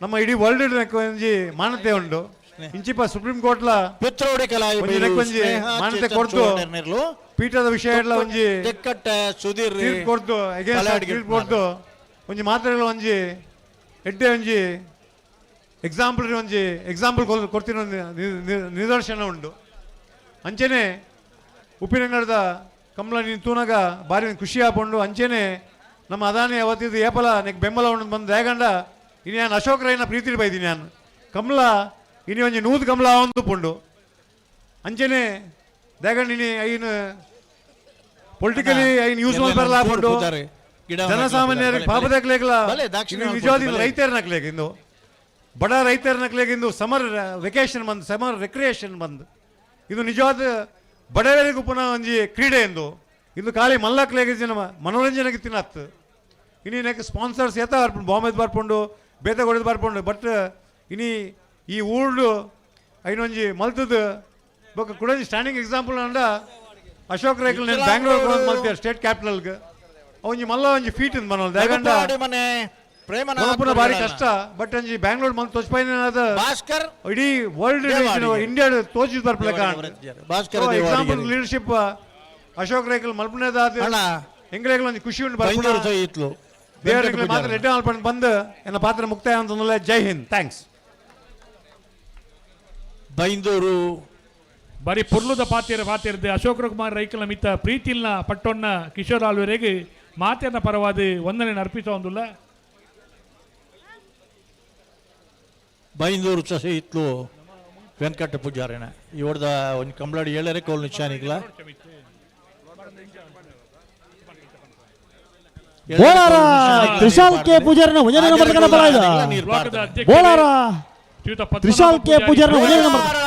ನಮ್ಮ ಇಡೀ ವರ್ಲ್ಡ್ ಒಂಜಿ ಮಾನ್ಯತೆ ಉಂಡು ಇಂಚಿಪ ಸುಪ್ರೀಂ ಕೋರ್ಟ್ಲ ಮಾನ್ಯತೆ ಕೊಡ್ತು ಪೀಠದ ವಿಷಯ ಒಂಜಿ ಕೊಡ್ತು ಕೊಡ್ತು ಒಂಜಿ ಮಾತ್ರೆಗಳ ಒಂಜಿ ಎಡ್ಡೆ ಒಂಜಿ ಎಕ್ಸಾಂಪಲ್ ಕೊಡ್ತಿರೋ ನಿದರ್ಶನ ಉಂಡು ಅಂಚೆನೆ ಉಪ್ಪಿನಂಗಡದ ಕಮಲ ನೀನು ತೂನಾಗ ಭಾರಿ ಖುಷಿ ಆಪುಂಡು ಅಂಚೆನೆ ನಮ್ಮ ಅದಾನಿ ಅವತ್ತಿದ್ದು ಏಪಲ ನೆಕ್ ಬೆಂಬಲ ಉಂಡು ಬಂದು ದೇಗಂಡ ಇನ್ನು ನಾನು ಅಶೋಕ್ ರೈನ ಪ್ರೀತಿಲಿ ಬೈದೀನಿ ನಾನು ಕಮಲ ಇನಿ ಒಂಜಿ ನೂದು ಕಮಲ ಒಂದು ಪುಂಡು ಅಂಚೆನೆ ದೇಗಂಡ ಇನಿ ಐನು ಪೊಲಿಟಿಕಲಿ ಐನು ಯೂಸ್ ಮಾಡ್ಬಾರಲ್ಲ ಪುಂಡು ಜನಸಾಮಾನ್ಯರಿಗೆ ಪಾಪದಾಗ್ಲೇಗಲ ನಿಜವಾದ ರೈತರ ನಕ್ಲೇಗ ಇಂದು ಬಡ ರೈತರ ನಕ್ಲೇಗ ಇಂದು ಸಮರ್ ವೆಕೇಶನ್ ಬಂದು ಸಮರ್ ರೆಕ್ರಿಯೇಷನ್ ಬಂದು ಇದು ನಿಜವಾದ ಬಡವರಿಗೂ ಪುನಃ ಒಂಜಿ ಕ್ರೀಡೆ ಎಂದು ಇಂದು ಖಾಲಿ ಮಲ್ಲಕ್ಲೇಗ ಮನೋರಂಜನೆಗೆ ತಿನ್ನತ್ತು ಇನ್ನು ನೆಕ್ ಸ್ಪಾನ್ಸರ್ಸ್ ಏತ ಬರ್ಪುಂಡು ಬಾಂಬೆದು ಬರ್ಪುಂಡು ಬೇತೆ ಕೊಡೋದು ಬರ್ಪುಂಡು ಬಟ್ ಇನಿ ಈ ಊರ್ಡು ಐನೊಂಜಿ ಮಲ್ತದ್ದು ಬೊಕ್ಕ ಕುಡೊಂಜಿ ಸ್ಟ್ಯಾಂಡಿಂಗ್ ಎಕ್ಸಾಂಪಲ್ ಅಂಡ ಅಶೋಕ್ ರೈಕಲ್ ನಾನು ಬ್ಯಾಂಗ್ಳೂರ್ ಮಲ್ತಿಯ ಸ್ಟೇಟ್ ಕ್ಯಾಪಿಟಲ್ಗೆ ಒಂಜಿ ಮಲ್ಲ ಒಂಜಿ ಫೀಟ್ ಇಂದ ಮನೋಲ್ ದಾಗಂಡ ಮನೆ ಪ್ರೇಮನ ಪುನಃ ಬಾರಿ ಕಷ್ಟ ಬಟ್ ಒಂಜಿ ಬ್ಯಾಂಗ್ಳೂರ್ ಮಲ್ ತೋಚ್ಪೈನ ಭಾಸ್ಕರ್ ಇಡೀ ವರ್ಲ್ಡ್ ಇಂಡಿಯಾ ತೋಚಿದ್ ಬರ್ಪಲೆ ಭಾಸ್ಕರ್ ಎಕ್ಸಾಂಪಲ್ ಲೀಡರ್ಶಿಪ್ ಅಶೋಕ್ ರೇಖಲ್ ಮಲ್ಪನೆದಾದ ಎಂಗ್ಲೇಗಲ್ ಒಂಜಿ ಖುಷಿ ಉಂಟು ಬೈಂದೂರು ಸಹಿತ್ಲು ದೇವರಿಗೆ ಮಾತ್ರ ರೆಡ್ಡಿ ಮಲ್ಪನೆ ಬಂದು ಎನ್ನ ಪಾತ್ರ ಮುಕ್ತಾಯ ಅಂತಂದ್ರೆ ಜೈ ಹಿಂದ್ ಥ್ಯಾಂಕ್ಸ್. ಬೈಂದೂರು ಬಾರಿ ಪುರ್ಲುದ ಪಾತಿರ್ದೆ ಅಶೋಕ್ ಕುಮಾರ್ ರೈಕಲ ಮಿತ್ತ ಪ್ರೀತಿಲ್ನ ಪಟ್ಟೊನ್ನ ಕಿಶೋರ್ ಆಳ್ವರೆಗೆ ಮಾತೆರ್ನ ಪರವಾದ ವಂದನೆ ಅರ್ಪಿಸ ಒಂದುಲ್ಲ. ಬೈಂದೂರು ಸಹಿತ್ಲು ವೆಂಕಟ ಪೂಜಾರಿನ ಇವಡ್ದ ಒಂದು ಕಂಬಳಾಡಿ ಏಳರೆ ಕೋಲ್ ನಿಶಾನಿಗ್ಲ ಬೋಳಾರ ತ್ರಿಶಾಲ್ ಕೆ ಪೂಜಾರಿನ ಒಂದನೇ ನಂಬರ್ ತಗೊಂಡ ಬಲಾಯ್ದ ಬೋಳಾರ ತ್ರಿಶಾಲ್ ಕೆ ಪೂಜಾರಿನ ಒಂದನೇ ನಂಬರ್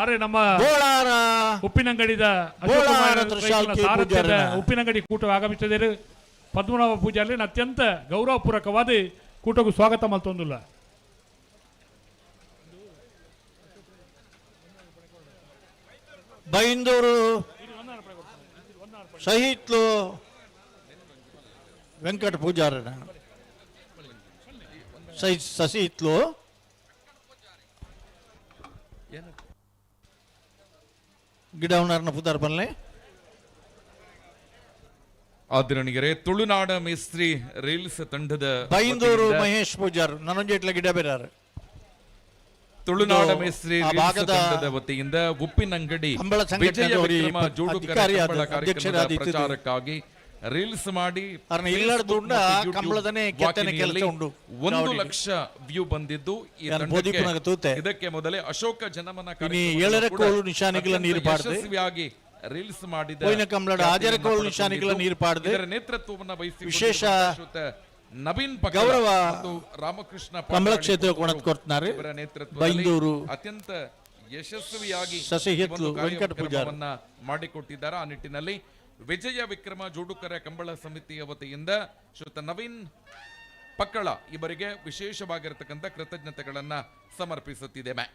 ಅರೆ ನಮ್ಮ ಉಪ್ಪಿನಂಗಡಿದ ಉಪ್ಪಿನಂಗಡಿ ಕೂಟ ಆಗಮಿಸಿದರು ಪದ್ಮನಾಭ ಪೂಜಾರಿ ಅತ್ಯಂತ ಗೌರವಪೂರ್ವಕವಾದ ಕೂಟಕ್ಕೂ ಸ್ವಾಗತ ಮಲ್ತೊಂದುಲ್ಲ. ಬೈಂದೂರು ಸಹಿತ್ಲು ವೆಂಕಟ ಪೂಜಾರನ ಸಹಿತ್ಲು ಗಿಡ ಉಣಾರ್ನ ಪುದಾರ್ ಬನ್ಲೆ ಆದರಣೀಯರೇ ತುಳುನಾಡ ಮೇಸ್ತ್ರಿ ರೀಲ್ಸ್ ತಂಡದ ಬೈಂದೂರು ಮಹೇಶ್ ಪೂಜಾರ್ ನನೊಂಜಿ ಇಟ್ಲ ಗಿಡ ಬೇರಾರು ತುಳುನಾಡ ಮೇಸ್ತ್ರಿ ತಂಡದ ವತಿಯಿಂದ ಉಪ್ಪಿನಂಗಡಿ ವಿಜಯ ವಿಕ್ರಮ ಜೋಡುಕರ ಕಂಬಳ ಕಾರ್ಯಕ್ರಮದ ಪ್ರಚಾರಕ್ಕಾಗಿ ರೀಲ್ಸ್ ಮಾಡಿ ವಾಹಿನಿಯಲ್ಲಿ 1 ಲಕ್ಷ ವ್ಯೂ ಬಂದಿದ್ದು ಇದಕ್ಕೆ ಮೊದಲೇ ಅಶೋಕ ಜನಮನ ಯಶಸ್ವಿಯಾಗಿ ರೀಲ್ಸ್ ಮಾಡಿದ ಇದರ ನೇತೃತ್ವವನ್ನು ವಹಿಸಿ ವಿಶೇಷ ನವೀನ್ ಗೌರವ ಮತ್ತು ರಾಮಕೃಷ್ಣ ಕಮಲ ಕ್ಷೇತ್ರ ಇವರ ನೇತೃತ್ವದಲ್ಲಿ ಅತ್ಯಂತ ಯಶಸ್ವಿಯಾಗಿ ವೆಂಕಟ ಪೂಜಾರನ್ನ ಮಾಡಿಕೊಟ್ಟಿದ್ದಾರೆ. ಆ ನಿಟ್ಟಿನಲ್ಲಿ ವಿಜಯ ವಿಕ್ರಮ ಜೋಡುಕರ ಕಂಬಳ ಸಮಿತಿಯ ವತಿಯಿಂದ ಶ್ರೀಯುತ ನವೀನ್ ಪಕ್ಕಳ ಇವರಿಗೆ ವಿಶೇಷವಾಗಿರತಕ್ಕಂಥ ಕೃತಜ್ಞತೆಗಳನ್ನ ಸಮರ್ಪಿಸುತ್ತಿದ್ದೇವೆ.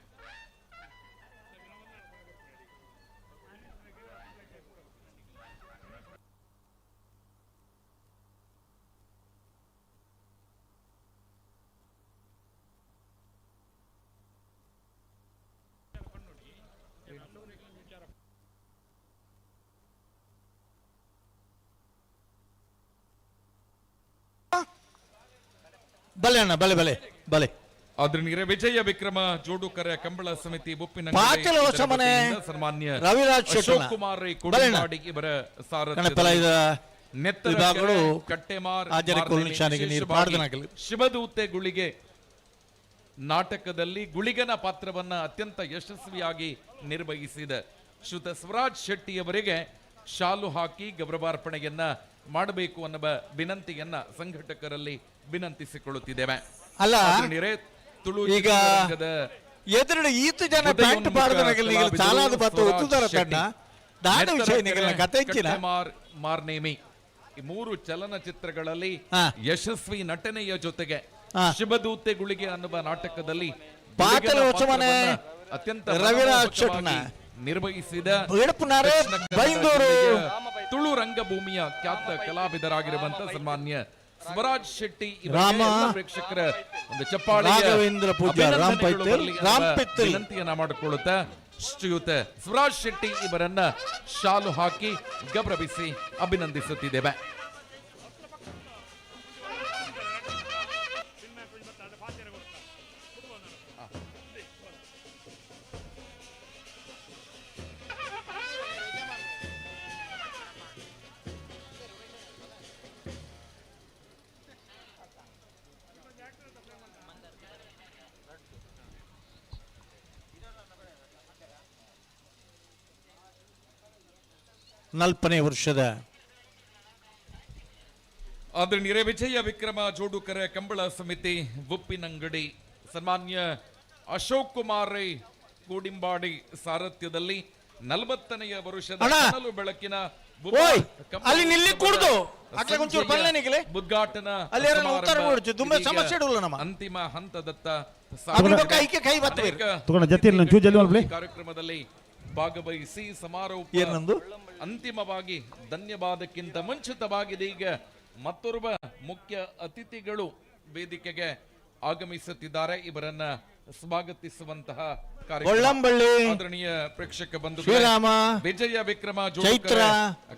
ಬಲೆ ಅಣ್ಣ ಬಲೆ ಬಲೆ ಬಲೆ ಆದ್ರಿಂದ ವಿಜಯ ವಿಕ್ರಮ ಜೋಡುಕರ ಕಂಬಳ ಸಮಿತಿ ಸನ್ಮಾನ್ಯ ರವಿರಾಜ್ ಅಶೋಕ್ ಕುಮಾರ್ ಕೋಡಿಮಾಡಿ ಇವರ ಸಾರಥ್ಯದಲ್ಲಿ ನೆತ್ತರಗಳು ಕಟ್ಟೆಮಾರ್ ಶಿವದೂತೆ ಗುಳಿಗೆ ನಾಟಕದಲ್ಲಿ ಗುಳಿಗನ ಪಾತ್ರವನ್ನ ಅತ್ಯಂತ ಯಶಸ್ವಿಯಾಗಿ ನಿರ್ವಹಿಸಿದ ಶ್ರೀಯುತ ಸ್ವರಾಜ್ ಶೆಟ್ಟಿ ಅವರಿಗೆ ಶಾಲು ಹಾಕಿ ಗೌರವಾರ್ಪಣೆಯನ್ನ ಮಾಡಬೇಕು ಅನ್ನುವ ವಿನಂತಿಯನ್ನ ಸಂಘಟಕರಲ್ಲಿ ವಿನಂತಿಸಿಕೊಳ್ಳುತ್ತಿದ್ದೇವೆ. ಅಲ್ಲ ಈಗ ಎದುರು ಈತ ಜನ ಪ್ಯಾಂಟ್ ಪಾಡದನಗಲಿ ಸಾಲಾದ ಬತ್ತು ಒತ್ತುದರ ತಂಡ ದಾನ ವಿಷಯ ನಿಗಲ ಕತೆ ಇಚ್ಚಿನ ಮಾರ್ನೇಮಿ ಈ 3 ಚಲನಚಿತ್ರಗಳಲ್ಲಿ ಯಶಸ್ವಿ ನಟನೆಯ ಜೊತೆಗೆ ಶಿವದೂತೆ ಗುಳಿಗೆ ಅನ್ನುವ ನಾಟಕದಲ್ಲಿ ಅತ್ಯಂತ ರವಿರಾಜ್ ನಿರ್ವಹಿಸಿದ ಬೈಂದೂರು ತುಳು ರಂಗಭೂಮಿಯ ಖ್ಯಾತ ಕಲಾವಿದರಾಗಿರುವಂತ ಸನ್ಮಾನ್ಯ ಸ್ವರಾಜ್ ಶೆಟ್ಟಿ ಪ್ರೇಕ್ಷಕರ ಒಂದು ಚಪ್ಪಾಳೆಯ ವಿನಂತಿಯನ್ನ ಮಾಡಿಕೊಳ್ಳುತ್ತಾ ಶ್ರೀಯುತ ಸ್ವರಾಜ್ ಶೆಟ್ಟಿ ಇವರನ್ನ ಶಾಲು ಹಾಕಿ ಗೌರವಿಸಿ ಅಭಿನಂದಿಸುತ್ತಿದ್ದೇವೆ. ನಲ್ಪನೇ ವರ್ಷದ ಆದರಣೀಯ ವಿಜಯ ವಿಕ್ರಮ ಜೋಡುಕರ ಕಂಬಳ ಸಮಿತಿ ಉಪ್ಪಿನಂಗಡಿ ಸನ್ಮಾನ್ಯ ಅಶೋಕ್ ಕುಮಾರ್ ಕೋಡಿಂಬಾಡಿ ಸಾರಥ್ಯದಲ್ಲಿ 40ನೇ ವರ್ಷದ ಬೆಳಕಿನ ಉದ್ಘಾಟನಾ ಅಂತಿಮ ಹಂತದತ್ತ ಕಾರ್ಯಕ್ರಮದಲ್ಲಿ ಭಾಗವಹಿಸಿ ಸಮಾರೋಪ ಏನಂದು ಅಂತಿಮವಾಗಿ ಧನ್ಯವಾದಕ್ಕಿಂತ ಮುಂಚಿತವಾಗಿದೆ ಈಗ ಮತ್ತೋರ್ವ ಮುಖ್ಯ ಅತಿಥಿಗಳು ವೇದಿಕೆಗೆ ಆಗಮಿಸುತ್ತಿದ್ದಾರೆ. ಇವರನ್ನ ಸ್ವಾಗತಿಸುವಂತಹ ಒಳ್ಳಂಬಳ್ಳಿ ಆದರಣೀಯ ಪ್ರೇಕ್ಷಕ ಬಂಧು ಶ್ರೀರಾಮ ವಿಜಯ ವಿಕ್ರಮ ಚೈತ್ರ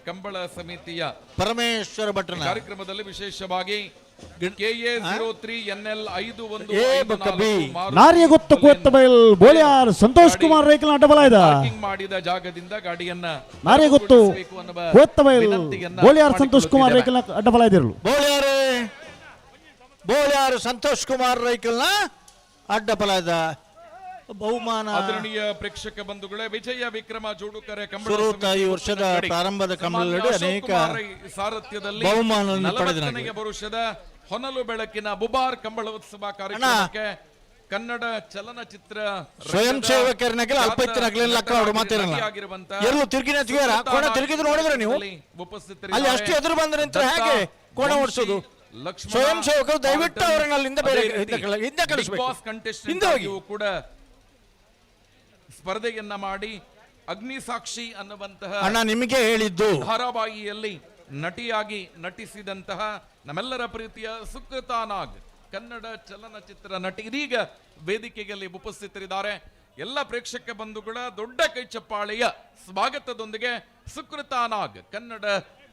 ಕಂಬಳ ಸಮಿತಿಯ ಪರಮೇಶ್ವರ ಭಟ್ರನ ಕಾರ್ಯಕ್ರಮದಲ್ಲಿ ವಿಶೇಷವಾಗಿ KA03NL 5154 ನಾರಿಯ ಗೊತ್ತು ಕೋತ್ತಬೈಲ್ ಬೋಳಿಯಾರ್ ಸಂತೋಷ್ ಕುಮಾರ್ ರೈಕಲ್ ಅಡ್ಡಬಲಾಯ್ದ ಮಾಡಿದ ಜಾಗದಿಂದ ಗಾಡಿಯನ್ನ ನಾರಿಯ ಗೊತ್ತು ಕೋತ್ತಬೈಲ್ ಬೋಳಿಯಾರ್ ಸಂತೋಷ್ ಕುಮಾರ್ ರೈಕಲ್ ಅಡ್ಡಬಲಾಯ್ದಿರಲು ಬೋಳ್ಯಾರು ಸಂತೋಷ್ ಕುಮಾರ್ ರೈಕಲ್ನ ಅಡ್ಡಬಲಾಯ್ದ ಬಹುಮಾನ ಆದರಣೀಯ ಪ್ರೇಕ್ಷಕ ಬಂಧುಗಳೇ ವಿಜಯ ವಿಕ್ರಮ ಜೋಡುಕರೆ ಈ ವರ್ಷದ ಪ್ರಾರಂಭದ ಕಂಬಳದಲ್ಲಿ ಅನೇಕ ಸಾರಥ್ಯದಲ್ಲಿ ಬಹುಮಾನವನ್ನು ಪಡೆದ ವರುಷದ ಹೊನಲು ಬೆಳಕಿನ ಬುಬಾರ್ ಕಂಬಳೋತ್ಸವ ಕಾರ್ಯಕ್ರಮಕ್ಕೆ ಕನ್ನಡ ಚಲನಚಿತ್ರ ಸ್ವಯಂ ಸೇವಕರನಾಗೆಲ್ಲ ಅಲ್ಪ ಇತ್ತನಾಗಲಿಲ್ಲ ಅವ್ರು ಮಾತಿರಲ್ಲ ಎಲ್ಲೂ ತಿರುಗಿನ ಕೋಣ ತಿರುಗಿದ್ರು ನೋಡಿದ್ರೆ ನೀವು ಅಲ್ಲಿ ಅಷ್ಟು ಎದುರು ಬಂದ್ರೆ ಹೇಗೆ ಕೋಣ ಓಡಿಸೋದು ಸ್ವಯಂ ಸೇವಕರು ದಯವಿಟ್ಟು ಅವರನ್ನ ಅಲ್ಲಿಂದ ಬೇರೆ ಹಿಂದೆ ಕಳಿಸಬೇಕು ಕೂಡ ಸ್ಪರ್ಧೆಯನ್ನ ಮಾಡಿ ಅಗ್ನಿಸಾಕ್ಷಿ ಅನ್ನುವಂತಹ ಅಣ್ಣ ನಿಮಗೆ ಹೇಳಿದ್ದು ಧಾರಾವಾಹಿಯಲ್ಲಿ ನಟಿಯಾಗಿ ನಟಿಸಿದಂತಹ ನಮ್ಮೆಲ್ಲರ ಪ್ರೀತಿಯ ಸುಕೃತಾ ನಾಗ್ ಕನ್ನಡ ಚಲನಚಿತ್ರ ನಟಿ ಇದೀಗ ವೇದಿಕೆಯಲ್ಲಿ ಉಪಸ್ಥಿತರಿದ್ದಾರೆ. ಎಲ್ಲ ಪ್ರೇಕ್ಷಕ ಬಂಧುಗಳ ದೊಡ್ಡ ಕೈ ಚಪ್ಪಾಳೆಯ ಸ್ವಾಗತದೊಂದಿಗೆ ಸುಕೃತಾ ನಾಗ್ ಕನ್ನಡ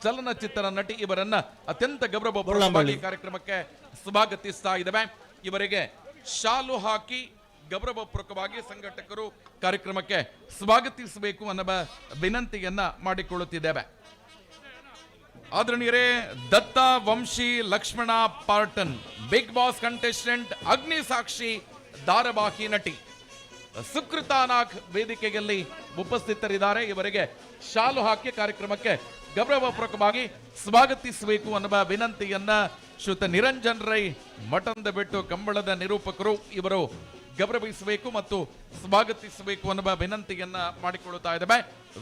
ಚಲನಚಿತ್ರ ನಟಿ ಇವರನ್ನ ಅತ್ಯಂತ ಗೌರವಪೂರ್ವಕವಾಗಿ ಕಾರ್ಯಕ್ರಮಕ್ಕೆ ಸ್ವಾಗತಿಸ್ತಾ ಇದ್ದೇವೆ. ಇವರಿಗೆ ಶಾಲು ಹಾಕಿ ಗೌರವಪೂರ್ವಕವಾಗಿ ಸಂಘಟಕರು ಕಾರ್ಯಕ್ರಮಕ್ಕೆ ಸ್ವಾಗತಿಸಬೇಕು ಅನ್ನುವ ವಿನಂತಿಯನ್ನ ಮಾಡಿಕೊಳ್ಳುತ್ತಿದ್ದೇವೆ. ಆದರಣೀಯರೇ, ದತ್ತಾ ವಂಶಿ ಲಕ್ಷ್ಮಣ ಪಾರ್ಟನ್ ಬಿಗ್ ಬಾಸ್ ಕಂಟೆಸ್ಟೆಂಟ್ ಅಗ್ನಿಸಾಕ್ಷಿ ಧಾರಾವಾಹಿ ನಟಿ ಸುಕೃತಾ ನಾಗ್ ವೇದಿಕೆಯಲ್ಲಿ ಉಪಸ್ಥಿತರಿದ್ದಾರೆ. ಇವರಿಗೆ ಶಾಲು ಹಾಕಿ ಕಾರ್ಯಕ್ರಮಕ್ಕೆ ಗೌರವಪೂರ್ವಕವಾಗಿ ಸ್ವಾಗತಿಸಬೇಕು ಅನ್ನುವ ವಿನಂತಿಯನ್ನ ಶ್ರೀಯುತ ನಿರಂಜನ್ ರೈ ಮಠದ ಬಿಟ್ಟು ಕಂಬಳದ ನಿರೂಪಕರು ಇವರು ಗೌರವಿಸಬೇಕು ಮತ್ತು ಸ್ವಾಗತಿಸಬೇಕು ಅನ್ನುವ ವಿನಂತಿಯನ್ನ ಮಾಡಿಕೊಳ್ಳುತ್ತಾ ಇದ್ದೇವೆ.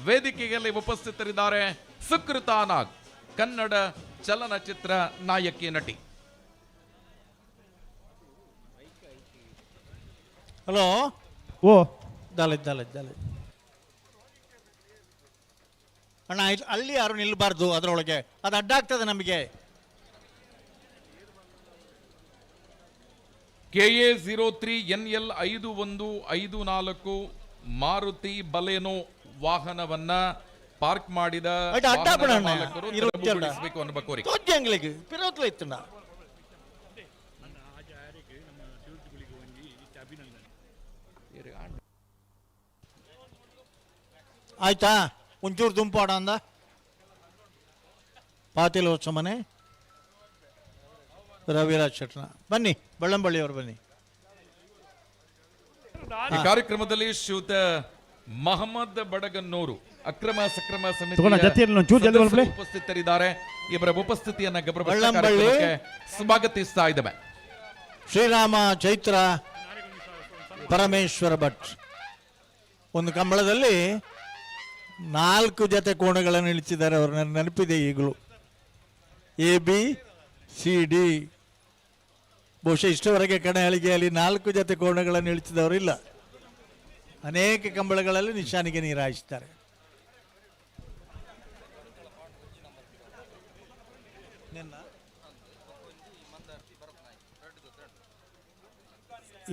ವೇದಿಕೆಯಲ್ಲಿ ಉಪಸ್ಥಿತರಿದ್ದಾರೆ ಸುಕೃತಾ ನಾಗ್ ಕನ್ನಡ ಚಲನಚಿತ್ರ ನಾಯಕಿ ನಟಿ. ಹಲೋ ಓ ದಲೆ ಅಣ್ಣ ಅಲ್ಲಿ ಯಾರು ನಿಲ್ಬಾರ್ದು, ಅದರೊಳಗೆ ಅದು ಅಡ್ಡಾಗ್ತದೆ ನಮಗೆ. KA03NL 5154 ಮಾರುತಿ ಬಲೆನೋ ವಾಹನವನ್ನ ಪಾರ್ಕ್ ಮಾಡಿದ ಮಾಲಕರು ತೆರವುಗೊಳಿಸಬೇಕು ಅನ್ನುವ ಕೋರಿಕೆ. ಆಯ್ತಾ, ಒಂಚೂರು ದುಂಪಾಡ ಅಂದ ಪಾತಿಲೋತ್ಸವ ಮನೆ ರವಿರಾಜ್ ಶೆಟ್ನ ಬನ್ನಿ, ಬೆಳ್ಳಂಬಳ್ಳಿಯವರು ಬನ್ನಿ. ಈ ಕಾರ್ಯಕ್ರಮದಲ್ಲಿ ಶ್ರೀಯುತ ಮಹಮ್ಮದ್ ಬಡಗನ್ನೂರು ಅಕ್ರಮ ಸಕ್ರಮ ಸಮಿತಿ ಉಪಸ್ಥಿತರಿದ್ದಾರೆ. ಇವರ ಉಪಸ್ಥಿತಿಯನ್ನ ಗೌರವಿಸಿ ಸ್ವಾಗತಿಸ್ತಾ ಇದ್ದೇವೆ. ಶ್ರೀರಾಮ ಚೈತ್ರ ಪರಮೇಶ್ವರ ಭಟ್ ಒಂದು ಕಂಬಳದಲ್ಲಿ 4 ಜೊತೆ ಕೋಣಗಳನ್ನು ಇಳಿಸಿದ್ದಾರೆ. ಅವ್ರ ನೆನಪಿದೆ ಈಗಲೂ. ABCD ಬಹುಶಃ ಇಷ್ಟವರೆಗೆ ಕಣಹಳಿಗೆಯಲ್ಲಿ 4 ಜೊತೆ ಕೋಣಗಳನ್ನು ಇಳಿಸಿದವರಿಲ್ಲ. ಅನೇಕ ಕಂಬಳಗಳಲ್ಲಿ ನಿಶಾನಿಗೆ ನೀರು ಹಾಯಿಸ್ತಾರೆ.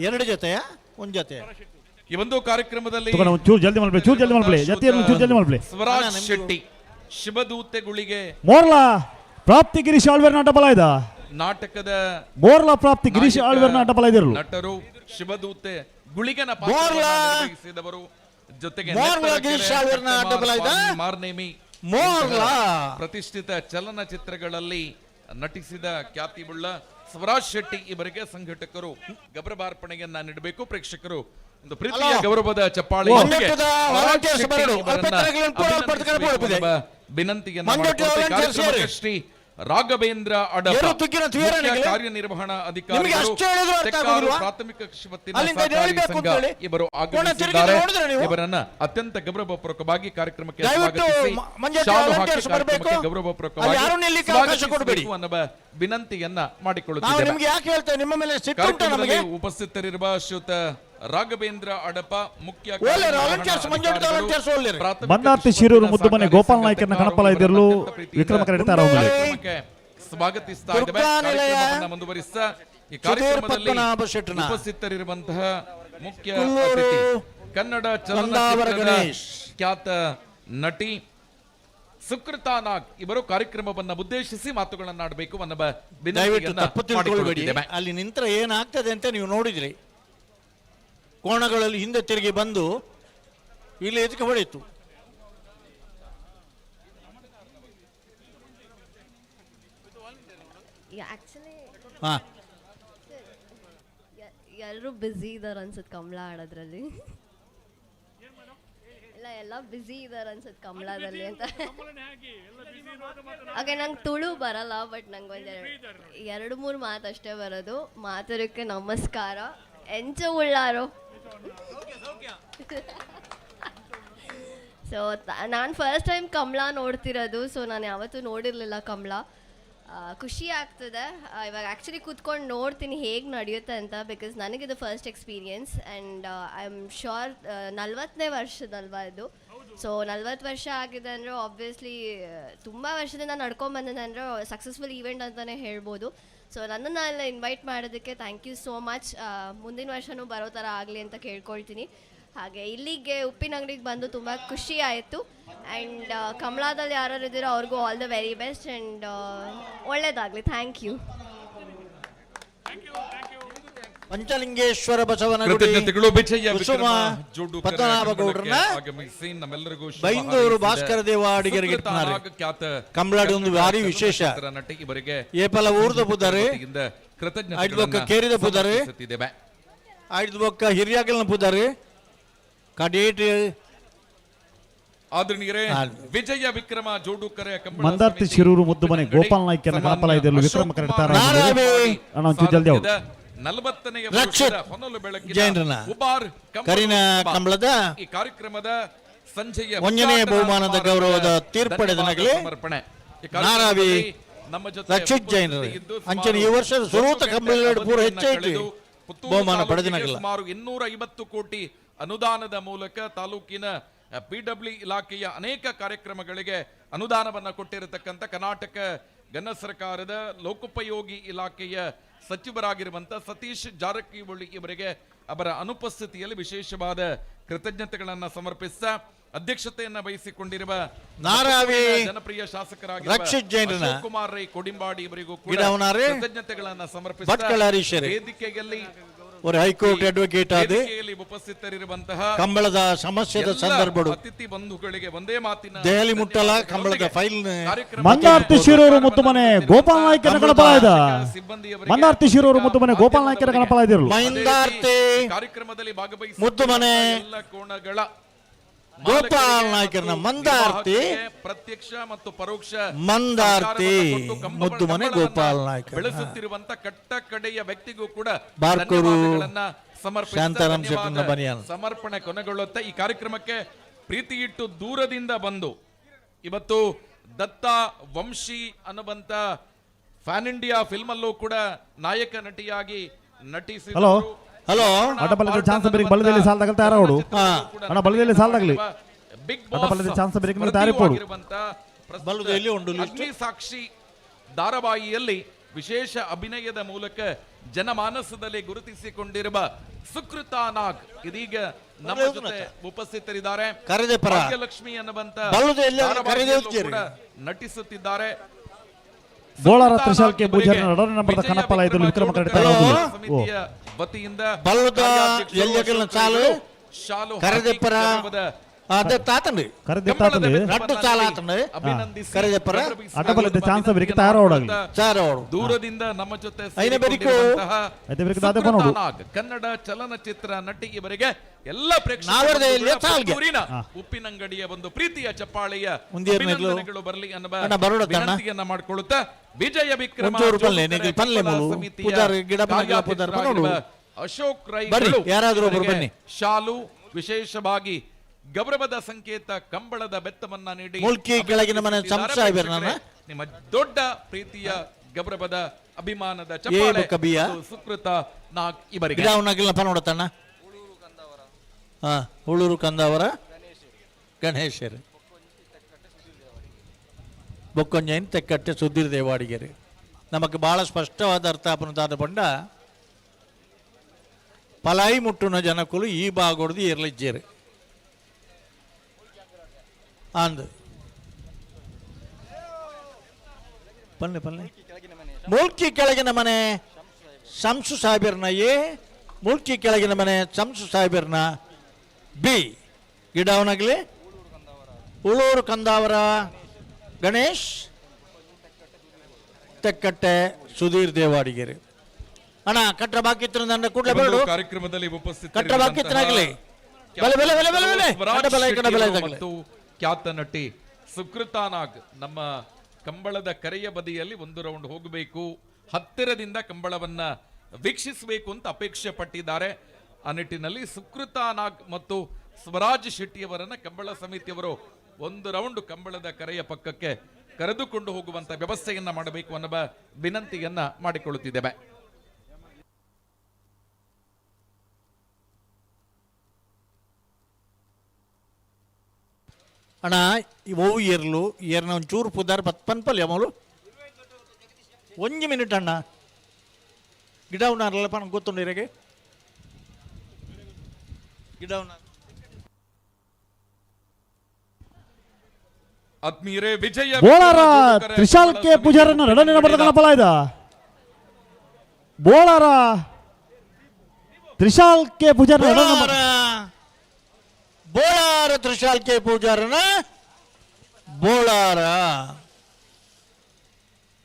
ಎರಡು ಜೊತೆಯ ಒಂದು ಜೊತೆ ಈ ಒಂದು ಕಾರ್ಯಕ್ರಮದಲ್ಲಿ ಸ್ವರಾಜ್ ಶೆಟ್ಟಿ ಶಿವದೂತೆಗಳಿಗೆ ಮೋರ್ಲಾ ಪ್ರಾಪ್ತಿ ಗಿರೀಶ್ ಆಳ್ವೇರ್ ನಾಟ ಬಲಾಯ್ದ ನಾಟಕದ ಮೋರ್ಲಾ ಪ್ರಾಪ್ತಿ ಗಿರೀಶ್ ಆಳ್ವೇರ್ ನಾಟ ಬಲಾಯ್ದಿರು ನಟರು ಶಿವದೂತೆ ಗುಳಿಗನ ಪಾತ್ರವಹಿಸಿದವರು ಜೊತೆಗೆ ಮಾರ್ನೇಮಿ ಪ್ರತಿಷ್ಠಿತ ಚಲನಚಿತ್ರಗಳಲ್ಲಿ ನಟಿಸಿದ ಖ್ಯಾತಿವುಳ್ಳ ಸ್ವರಾಜ್ ಶೆಟ್ಟಿ ಇವರಿಗೆ ಸಂಘಟಕರು ಗೌರವಾರ್ಪಣೆಯನ್ನ ನೀಡಬೇಕು. ಪ್ರೇಕ್ಷಕರು ಒಂದು ಪ್ರೀತಿಯ ಗೌರವದ ಚಪ್ಪಾಳೆ ವಿನಂತಿಯನ್ನು ಶ್ರೀ ರಾಘವೇಂದ್ರ ಕಾರ್ಯನಿರ್ವಹಣಾ ಅಧಿಕಾರಿಗಳು ಪ್ರಾಥಮಿಕ ಇವರು ಆಗಮಿಸಿದ್ದಾರೆ. ಇವರನ್ನ ಅತ್ಯಂತ ಗೌರವಪೂರ್ವಕವಾಗಿ ಕಾರ್ಯಕ್ರಮಕ್ಕೆ ಸ್ವಾಗತಿಸಿ ಗೌರವಪೂರ್ವಕವಾಗಿ ಅನ್ನುವ ವಿನಂತಿಯನ್ನ ಮಾಡಿಕೊಳ್ಳುತ್ತಿದ್ದಾರೆ. ಉಪಸ್ಥಿತರಿರುವ ಶ್ರೀಯುತ ರಾಘವೇಂದ್ರ ಅಡಪ ಮುಖ್ಯ ಮಂದಾರ್ತಿ ಶಿರೂರು ಮುದ್ದುಮನೆ ಗೋಪಾಲ್ ನಾಯ್ಕರನ್ನ ಕಣಪಾಲಾಯ್ದಿರಲು ವಿಕ್ರಮ ಕರೆಡ್ತಾರ ಸ್ವಾಗತಿಸ್ತಾ ಇದ್ದೇವೆ. ಕಾರ್ಯಕ್ರಮವನ್ನು ಮುಂದುವರಿಸ್ತಾ ಈ ಕಾರ್ಯಕ್ರಮದಲ್ಲಿ ಉಪಸ್ಥಿತರಿರುವಂತಹ ಮುಖ್ಯ ಅತಿಥಿ ಕನ್ನಡ ಚಲನಚಿತ್ರದ ಖ್ಯಾತ ನಟಿ ಸುಕೃತಾ ನಾಗ್ ಇವರು ಕಾರ್ಯಕ್ರಮವನ್ನ ಉದ್ದೇಶಿಸಿ ಮಾತುಗಳನ್ನಾಡಬೇಕು ಅನ್ನೋ ಅಲ್ಲಿ ನಿಂತರ ಏನಾಗ್ತದೆ ಅಂತ ನೀವು ನೋಡಿದ್ರಿ. ಕೋಣಗಳಲ್ಲಿ ಹಿಂದೆ ತಿರುಗಿ ಬಂದು ಇಲ್ಲಿ ಎದಕ್ಕೆ ಹೊಡೆಯಿತು. ಎಲ್ಲರೂ ಬ್ಯುಸಿ ಇದಾರೆ ಅನ್ಸುತ್ತೆ ಕಮಲಾ ಆಡೋದ್ರಲ್ಲಿ. ಎಲ್ಲ ಬ್ಯುಸಿ ಇದಾರೆ ಅನ್ಸುತ್ತೆ ಕಮಲಾದಲ್ಲಿ ಅಂತ. ಓಕೆ, ನಂಗೆ ತುಳು ಬರಲ್ಲ, ಬಟ್ ನಂಗೆ ಎರಡು ಮೂರು ಮಾತು ಅಷ್ಟೇ ಬರೋದು. ಮಾತುರಕ್ಕೆ ನಮಸ್ಕಾರ. ಎಂಚ ಉಳ್ಳಾರೋ. ಸೊ ನಾನು ಫಸ್ಟ್ ಟೈಮ್ ಕಮಲಾ ನೋಡ್ತಿರೋದು. ಸೊ ನಾನು ಯಾವತ್ತೂ ನೋಡಿರಲಿಲ್ಲ ಕಮಲಾ. ಖುಷಿ ಆಗ್ತದೆ ಇವಾಗ ಆ್ಯಕ್ಚುಲಿ ಕೂತ್ಕೊಂಡು ನೋಡ್ತೀನಿ ಹೇಗೆ ನಡೆಯುತ್ತೆ ಅಂತ. ಬಿಕಾಸ್ ನನಗಿದು first experience and I am sure 40ನೇ ವರ್ಷದಲ್ವಾ ಇದು. ಸೊ 40 ವರ್ಷ ಆಗಿದೆ ಅಂದರೆ ಆಬ್ವಿಯಸ್ಲಿ ತುಂಬ ವರ್ಷದಿಂದ ನಡ್ಕೊಂಡ್ಬಂದಿದೆ ಅಂದರೆ ಸಕ್ಸಸ್ಫುಲ್ ಈವೆಂಟ್ ಅಂತಲೇ ಹೇಳ್ಬೋದು. ಸೊ ನನ್ನನ್ನು ಎಲ್ಲ ಇನ್ವೈಟ್ ಮಾಡೋದಕ್ಕೆ ಥ್ಯಾಂಕ್ ಯು ಸೋ ಮಚ್. ಮುಂದಿನ ವರ್ಷವೂ ಬರೋ ಥರ ಆಗಲಿ ಅಂತ ಕೇಳ್ಕೊಳ್ತೀನಿ. ಹಾಗೆ ಇಲ್ಲಿಗೆ ಉಪ್ಪಿನಂಗಡಿಗೆ ಬಂದು ತುಂಬ ಖುಷಿ ಆಯಿತು. ಆ್ಯಂಡ್ ಕಮಲಾದಲ್ಲಿ ಯಾರು ಇದ್ದೀರೋ ಅವ್ರಿಗೂ all the very best and ಒಳ್ಳೇದಾಗಲಿ. Thank you. ಪಂಚಲಿಂಗೇಶ್ವರ ಬಸವನಗುಡಿ ಕುಸುಮ ಪದ್ಮನಾಭಗೌಡರನ್ನ ಬೈಂದೂರು ಭಾಸ್ಕರ ದೇವ ಅಡಿಗರಿಗೆ ಕಂಬಳಾಡಿ ಒಂದು ಭಾರಿ ವಿಶೇಷ ಏಪಲ ಊರ್ದ ಪುದರೆ ಐದು ಬೊಕ್ಕ ಕೇರಿದ ಪುದರೆ ಐದು ಬೊಕ್ಕ ಹಿರಿಯಾಗಲ್ನ ಪುದರೆ ಕಡೇಟ್ ಆದರಣೀಯರೇ ವಿಜಯ ವಿಕ್ರಮ ಜೋಡುಕರೆ ಮಂದಾರ್ತಿ ಶಿರೂರು ಮುದ್ದುಮನೆ ಗೋಪಾಲ್ ನಾಯ್ಕರನ್ನ ಕಣಪಾಲಾಯ್ದಿರಲು ವಿಕ್ರಮ ಕರೆಡ್ತಾರ ಜಲ್ದಿ ಅವರು 40ನೇ ವರ್ಷದ ಹೊನಲು ಬೆಳಕಿನ ಉಬಾರ್ ಕರಿನ ಕಂಬಳದ ಈ ಕಾರ್ಯಕ್ರಮದ ಸಂಜೆಯ 1ನೇ ಬಹುಮಾನದ ಗೌರವದ ತೀರ್ಪಡೆದ ನಗಲೆ ನಾರಾವಿ ನಮ್ಮ ಜೊತೆ ರಕ್ಷಿತ್ ಜೈನರು ಅಂಚನೆ ಈ ವರ್ಷದ ಸುರೂತ ಕಂಬಳ ಪೂರ ಹೆಚ್ಚಾಯಿತು ಬಹುಮಾನ ಪಡೆದಿನಗಲ್ಲ. ಸುಮಾರು 250 ಕೋಟಿ ಅನುದಾನದ ಮೂಲಕ ತಾಲೂಕಿನ PW ಇಲಾಖೆಯ ಅನೇಕ ಕಾರ್ಯಕ್ರಮಗಳಿಗೆ ಅನುದಾನವನ್ನು ಕೊಟ್ಟಿರತಕ್ಕಂಥ ಕರ್ನಾಟಕ ಘನ ಸರ್ಕಾರದ ಲೋಕೋಪಯೋಗಿ ಇಲಾಖೆಯ ಸಚಿವರಾಗಿರುವಂಥ ಸತೀಶ್ ಜಾರಕಿಹೊಳಿ ಇವರಿಗೆ ಅವರ ಅನುಪಸ್ಥಿತಿಯಲ್ಲಿ ವಿಶೇಷವಾದ ಕೃತಜ್ಞತೆಗಳನ್ನು ಸಮರ್ಪಿಸ್ತಾ ಅಧ್ಯಕ್ಷತೆಯನ್ನ ವಹಿಸಿಕೊಂಡಿರುವ ನಾರಾವಿ ಜನಪ್ರಿಯ ಶಾಸಕರಾಗಿರುವ ರಕ್ಷಿತ್ ಜೈನರ ಕುಮಾರ್ ರೈ ಕೊಡಿಂಬಾಡಿ ಇವರಿಗೂ ಕೂಡ ಕೃತಜ್ಞತೆಗಳನ್ನು ಸಮರ್ಪಿಸ್ತಾ ವೇದಿಕೆಯಲ್ಲಿ ஒரு ಹೈಕೋರ್ಟ್ ಅಡ್ವೊಕೇಟ್ ಆದ ಉಪಸ್ಥಿತರಿರುವಂತಹ ಕಂಬಳದ ಸಮಸ್ಯೆದ ಸಂದರ್ಭ ಅತಿಥಿ ಬಂಧುಗಳಿಗೆ ಒಂದೇ ಮಾತಿನ ದೆಹಲಿ ಮುಟ್ಟಲ ಕಂಬಳದ ಫೈಲ್ ಮಂದಾರ್ತಿ ಶಿರೂರು ಮುದ್ದುಮನೆ ಗೋಪಾಲ್ ನಾಯ್ಕರ ಕಣಪಾಲಾಯ್ದ ಮಂದಾರ್ತಿ ಶಿರೂರು ಮುದ್ದುಮನೆ ಗೋಪಾಲ್ ನಾಯ್ಕರ ಕಣಪಾಲಾಯ್ದಿರಲು ಮಂದಾರ್ತಿ ಕಾರ್ಯಕ್ರಮದಲ್ಲಿ ಭಾಗವಹಿಸಿದ ಮುದ್ದುಮನೆ ಎಲ್ಲ ಕೋಣಗಳ ಗೋಪಾಲ್ ನಾಯ್ಕರನ ಮಂದಾರ್ತಿ ಪ್ರತ್ಯಕ್ಷ ಮತ್ತು ಪರೋಕ್ಷ ಮಂದಾರ್ತಿ ಮುದ್ದುಮನೆ ಗೋಪಾಲ್ ನಾಯ್ಕ ಬೆಳೆಸುತ್ತಿರುವಂತ ಕಟ್ಟ ಕಡೆಯ ವ್ಯಕ್ತಿಗೂ ಕೂಡ ಬಾರ್ಕೂರು ಶಾಂತಾರಾಮ್ ಶೆಟ್ಟರ್ನ ಬನಿಯಾನ್ ಸಮರ್ಪಣೆ ಕೊನೆಗೊಳ್ಳುತ್ತೆ. ಈ ಕಾರ್ಯಕ್ರಮಕ್ಕೆ ಪ್ರೀತಿ ಇಟ್ಟು ದೂರದಿಂದ ಬಂದು ಇವತ್ತು ದತ್ತ ವಂಶಿ ಅನ್ನುವಂತ ಫ್ಯಾನ್ ಇಂಡಿಯಾ ಫಿಲ್ಮ್ ಅಲ್ಲೂ ಕೂಡ ನಾಯಕ ನಟಿಯಾಗಿ ನಟಿಸಿದರು. ಹಲೋ ಅಡ್ಡಬಲದ ಚಾನ್ಸ್ ಬ್ರೇಕ್ ಬಲದಲ್ಲಿ ಸಾಲ ತಗಲ್ತಾ ಯಾರೋಡು ಅಣ್ಣ ಬಲದಲ್ಲಿ ಸಾಲ ತಗಲಿ ಅಡ್ಡಬಲದ ಚಾನ್ಸ್ ಬ್ರೇಕ್ ಮೇಲೆ ತಯಾರಿ ಪೋಡು ಬಲದಲ್ಲಿ ಉಂಡು ಅಗ್ನಿ ಸಾಕ್ಷಿ ಧಾರಾವಾಹಿಯಲ್ಲಿ ವಿಶೇಷ ಅಭಿನಯದ ಮೂಲಕ ಜನಮಾನಸದಲ್ಲಿ ಗುರುತಿಸಿಕೊಂಡಿರುವ ಸುಕೃತಾ ನಾಗ್ ಇದೀಗ ನಮ್ಮ ಜೊತೆ ಉಪಸ್ಥಿತರಿದ್ದಾರೆ. ಭಾಗ್ಯಲಕ್ಷ್ಮಿ ಅನ್ನುವಂತ ನಟಿಸುತ್ತಿದ್ದಾರೆ. ಬೋಳಾರ ತ್ರಿಶಾಲ್ಕೆ ಪೂಜಾರಿ ನಡನ ನಂಬರ್ದ ಕಣಪಾಲಾಯ್ದಿರಲು ವಿಕ್ರಮ ಕರೆಡ್ತಾರ ಸಮಿತಿಯ ವತಿಯಿಂದ ಬಲ್ಲದ ಎಲ್ಲಗಲ ಚಾಲು ಕರೆದೆಪ್ಪರ ಅದ ತಾತಂಡಿ ಕರೆದೆತ್ತಾತಂಡಿ ರಡ್ಡು ಚಾಲ ಆತಂಡಿ ಕರೆದೆಪ್ಪರ ಅಡ್ಡಬಲದ ಚಾನ್ಸ್ ಬ್ರೇಕ್ ತಯಾರೋಡಾಗಲಿ ಚಾರೋಡು ದೂರದಿಂದ ನಮ್ಮ ಜೊತೆ ಐನ ಬೆರಿಕು ಐದ ಬೆರಿಕು ದಾದೆ ಪನೋಡು ಕನ್ನಡ ಚಲನಚಿತ್ರ ನಟಿ ಇವರಿಗೆ ಎಲ್ಲ ಪ್ರೇಕ್ಷಕರು ಉಪ್ಪಿನಂಗಡಿಯ ಒಂದು ಪ್ರೀತಿಯ ಚಪ್ಪಾಳೆಯ ಅಭಿನಂದನೆಗಳು ಬರಲಿ ಅನ್ನುವ ವಿನಂತಿಯನ್ನ ಮಾಡಿಕೊಳ್ಳುತ್ತಾ ವಿಜಯ ವಿಕ್ರಮ ಅಶೋಕ್ ರೈ ಶಾಲು ವಿಶೇಷವಾಗಿ ಗೌರವದ ಸಂಕೇತ ಕಂಬಳದ ಬೆತ್ತವನ್ನ ನೀಡಿ ಕೆಳಗಿನ ಮನೆ ನಿಮ್ಮ ದೊಡ್ಡ ಪ್ರೀತಿಯ ಗೌರವದ ಅಭಿಮಾನದ ಚಪ್ಪಾಳೆ ಸುಕೃತ ನಾಗ್ ಇವರಿಗೆ ನೋಡತಣ್ಣ ಹಾಂ, ಉಳೂರು ಕಂದಾವರ ಗಣೇಶರು, ಬೊಕ್ಕೊಂಜೈನ್ ತೆಕ್ಕಟ್ಟೆ ಸುಧೀರ್ ದೇವಾಡಿಗೆರೆ. ನಮಗೆ ಭಾಳ ಸ್ಪಷ್ಟವಾದ ಅರ್ಥ ಅಪನದಾದ ಪಂಡ ಪಲಾಯಿ ಮುಟ್ಟುನ ಜನಕುಲು ಈ ಭಾಗೊಡ್ದು ಇರ್ಲಿಜ್ಜೇರು ಅಂದು ಪಲ್ಲೆ ಪಲ್ಲೆ ಮುಲ್ಕಿ ಕೆಳಗಿನ ಮನೆ ಶಂಸು ಸಾಹೇಬರ್ನ ಎ, ಮುಲ್ಕಿ ಕೆಳಗಿನ ಮನೆ ಶಂಸು ಸಾಹೇಬರ್ನ ಬಿ. ಗಿಡವನಾಗಲಿ ಉಳೂರು ಕಂದಾವರ ಗಣೇಶ್, ತೆಕ್ಕಟ್ಟೆ ಸುಧೀರ್ ದೇವಾಡಿಗೆರೆ. ಅಣ್ಣ ಕಟ್ರ ಬಾಕಿತ್ರ ನನ್ನ ಕೂಡಲೇ ಬೇಡ ಕಾರ್ಯಕ್ರಮದಲ್ಲಿ ಕಟ್ರ ಬಾಕಿತ್ರನಾಗಲಿ ಬಲೆ ಬಲೆ ಬಲೆ ಬಲೆ ಬಲೆ ಮತ್ತು ಖ್ಯಾತ ನಟಿ ಸುಕೃತಾನಾಗ್ ನಮ್ಮ ಕಂಬಳದ ಕರೆಯ ಬದಿಯಲ್ಲಿ ಒಂದು ರೌಂಡ್ ಹೋಗಬೇಕು, ಹತ್ತಿರದಿಂದ ಕಂಬಳವನ್ನ ವೀಕ್ಷಿಸಬೇಕು ಅಂತ ಅಪೇಕ್ಷೆ ಪಟ್ಟಿದ್ದಾರೆ. ಆ ನಿಟ್ಟಿನಲ್ಲಿ ಸುಕೃತಾನಾಗ್ ಮತ್ತು ಸ್ವರಾಜ್ ಶೆಟ್ಟಿಯವರನ್ನ ಕಂಬಳ ಸಮಿತಿಯವರು ಒಂದು ರೌಂಡ್ ಕಂಬಳದ ಕರೆಯ ಪಕ್ಕಕ್ಕೆ ಕರೆದುಕೊಂಡು ಹೋಗುವಂತ ವ್ಯವಸ್ಥೆಯನ್ನ ಮಾಡಬೇಕು ಅನ್ನುವ ವಿನಂತಿಯನ್ನ ಮಾಡಿಕೊಳ್ಳುತ್ತಿದ್ದೇವೆ. ಅಣ್ಣ ಓವು ಏರ್ಲು ಏರ್ನ ಒಂಚೂರು ಪುದಾರ್ ಪನ್ಪಲ್ಯ ಮಗಳು 1 ಮಿನಿಟ್ ಅಣ್ಣ. ಗಿಡ ಉನ್ನಾರಲ್ಲಪ್ಪ ನಂಗೆ ಗೊತ್ತುಂಡು ಇರಗೆ ಗಿಡ ಉನ್ನ ಆತ್ಮೀಯರೇ, ವಿಜಯ ಬೋಳಾರ ತ್ರಿಶಾಲ್ ಕೆ ಪೂಜಾರನ್ನ ರಡನಿನ ಬರ್ತಕ್ಕಂಥ ಫಲ ಇದ. ಬೋಳಾರ ತ್ರಿಶಾಲ್ ಕೆ ಪೂಜಾರ ಬೋಳಾರ ತ್ರಿಶಾಲ್ ಕೆ ಪೂಜಾರನ ಬೋಳಾರ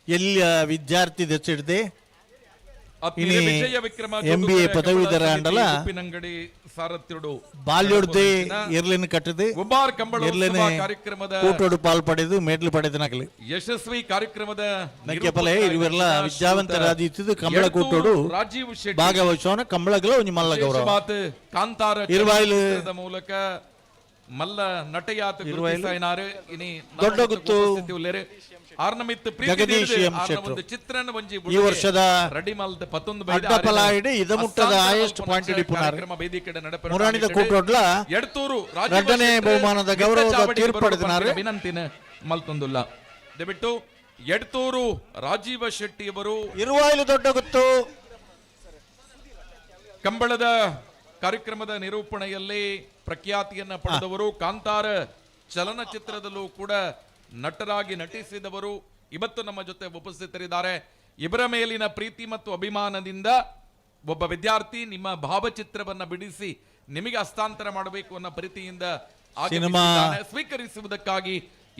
ಎಲ್ಲಿಯ ವಿದ್ಯಾರ್ಥಿ ದೆಚ್ಚಿಡ್ದೆ MBA ಪದವೀಧರ ಅಂಡಲ ಬಾಲ್ಯೋಡ್ದೆ ಇರ್ಲಿನ ಕಟ್ಟದೆ ಇರ್ಲಿನ ಕೂಟೋಡು ಪಾಲ್ಪಡೆದು ಮೆಡ್ಲ್ ಪಡೆದನಾಗಲಿ ಯಶಸ್ವಿ ಕಾರ್ಯಕ್ರಮದ ನಕ್ಕೆಪಲೆ ಇವೆಲ್ಲ ವಿದ್ಯಾವಂತರಾದಿತ್ತು ಕಂಬಳ ಕೂಟೋಡು ಭಾಗವಹಿಸೋನ ಕಂಬಳಗಳ ಒಂಜಿ ಮಲ್ಲ ಗೌರವ ಕಾಂತಾರ ಇರುವಾಯಿಲು ಮೂಲಕ ಮಲ್ಲ ನಟಯಾತ ಗುರುತಿಸಾಯಿನಾರು ಇನಿ ದೊಡ್ಡ ಗುತ್ತು ಆರ್ನಮಿತ್ ಜಗದೀಶ್ ಎಂ ಶೆಟ್ರು ಚಿತ್ರನ ಒಂಜಿ ಈ ವರ್ಷದ ರಡಿಮಲ್ದ 11 ಅಡ್ಡಪಲ ಇಡಿ ಇದಮುಟ್ಟದ ಹೈಯೆಸ್ಟ್ ಪಾಯಿಂಟ್ ಹಿಡಿಪುನಾರು ಮುರಾಣಿದ ಕೂಟೋಡ್ಲ ಎಡ್ತೂರು ಎರಡನೇ ಬಹುಮಾನದ ಗೌರವದ ತೀರ್ಪು ಪಡೆದಿನಾರು ವಿನಂತಿನ ಮಲ್ತೊಂದುಲ್ಲ ದಯವಿಟ್ಟು ಎಡ್ತೂರು ರಾಜೀವ ಶೆಟ್ಟಿ ಅವರು ಇರುವಾಯಿಲು ದೊಡ್ಡ ಗುತ್ತು ಕಂಬಳದ ಕಾರ್ಯಕ್ರಮದ ನಿರೂಪಣೆಯಲ್ಲಿ ಪ್ರಖ್ಯಾತಿಯನ್ನ ಪಡೆದವರು, ಕಾಂತಾರ ಚಲನಚಿತ್ರದಲ್ಲೂ ಕೂಡ ನಟರಾಗಿ ನಟಿಸಿದವರು ಇವತ್ತು ನಮ್ಮ ಜೊತೆ ಉಪಸ್ಥಿತರಿದ್ದಾರೆ. ಇವರ ಮೇಲಿನ ಪ್ರೀತಿ ಮತ್ತು ಅಭಿಮಾನದಿಂದ ಒಬ್ಬ ವಿದ್ಯಾರ್ಥಿ ನಿಮ್ಮ ಭಾವಚಿತ್ರವನ್ನ ಬಿಡಿಸಿ ನಿಮಗೆ ಹಸ್ತಾಂತರ ಮಾಡಬೇಕು ಅನ್ನೋ ಪ್ರೀತಿಯಿಂದ ಸ್ವೀಕರಿಸುವುದಕ್ಕಾಗಿ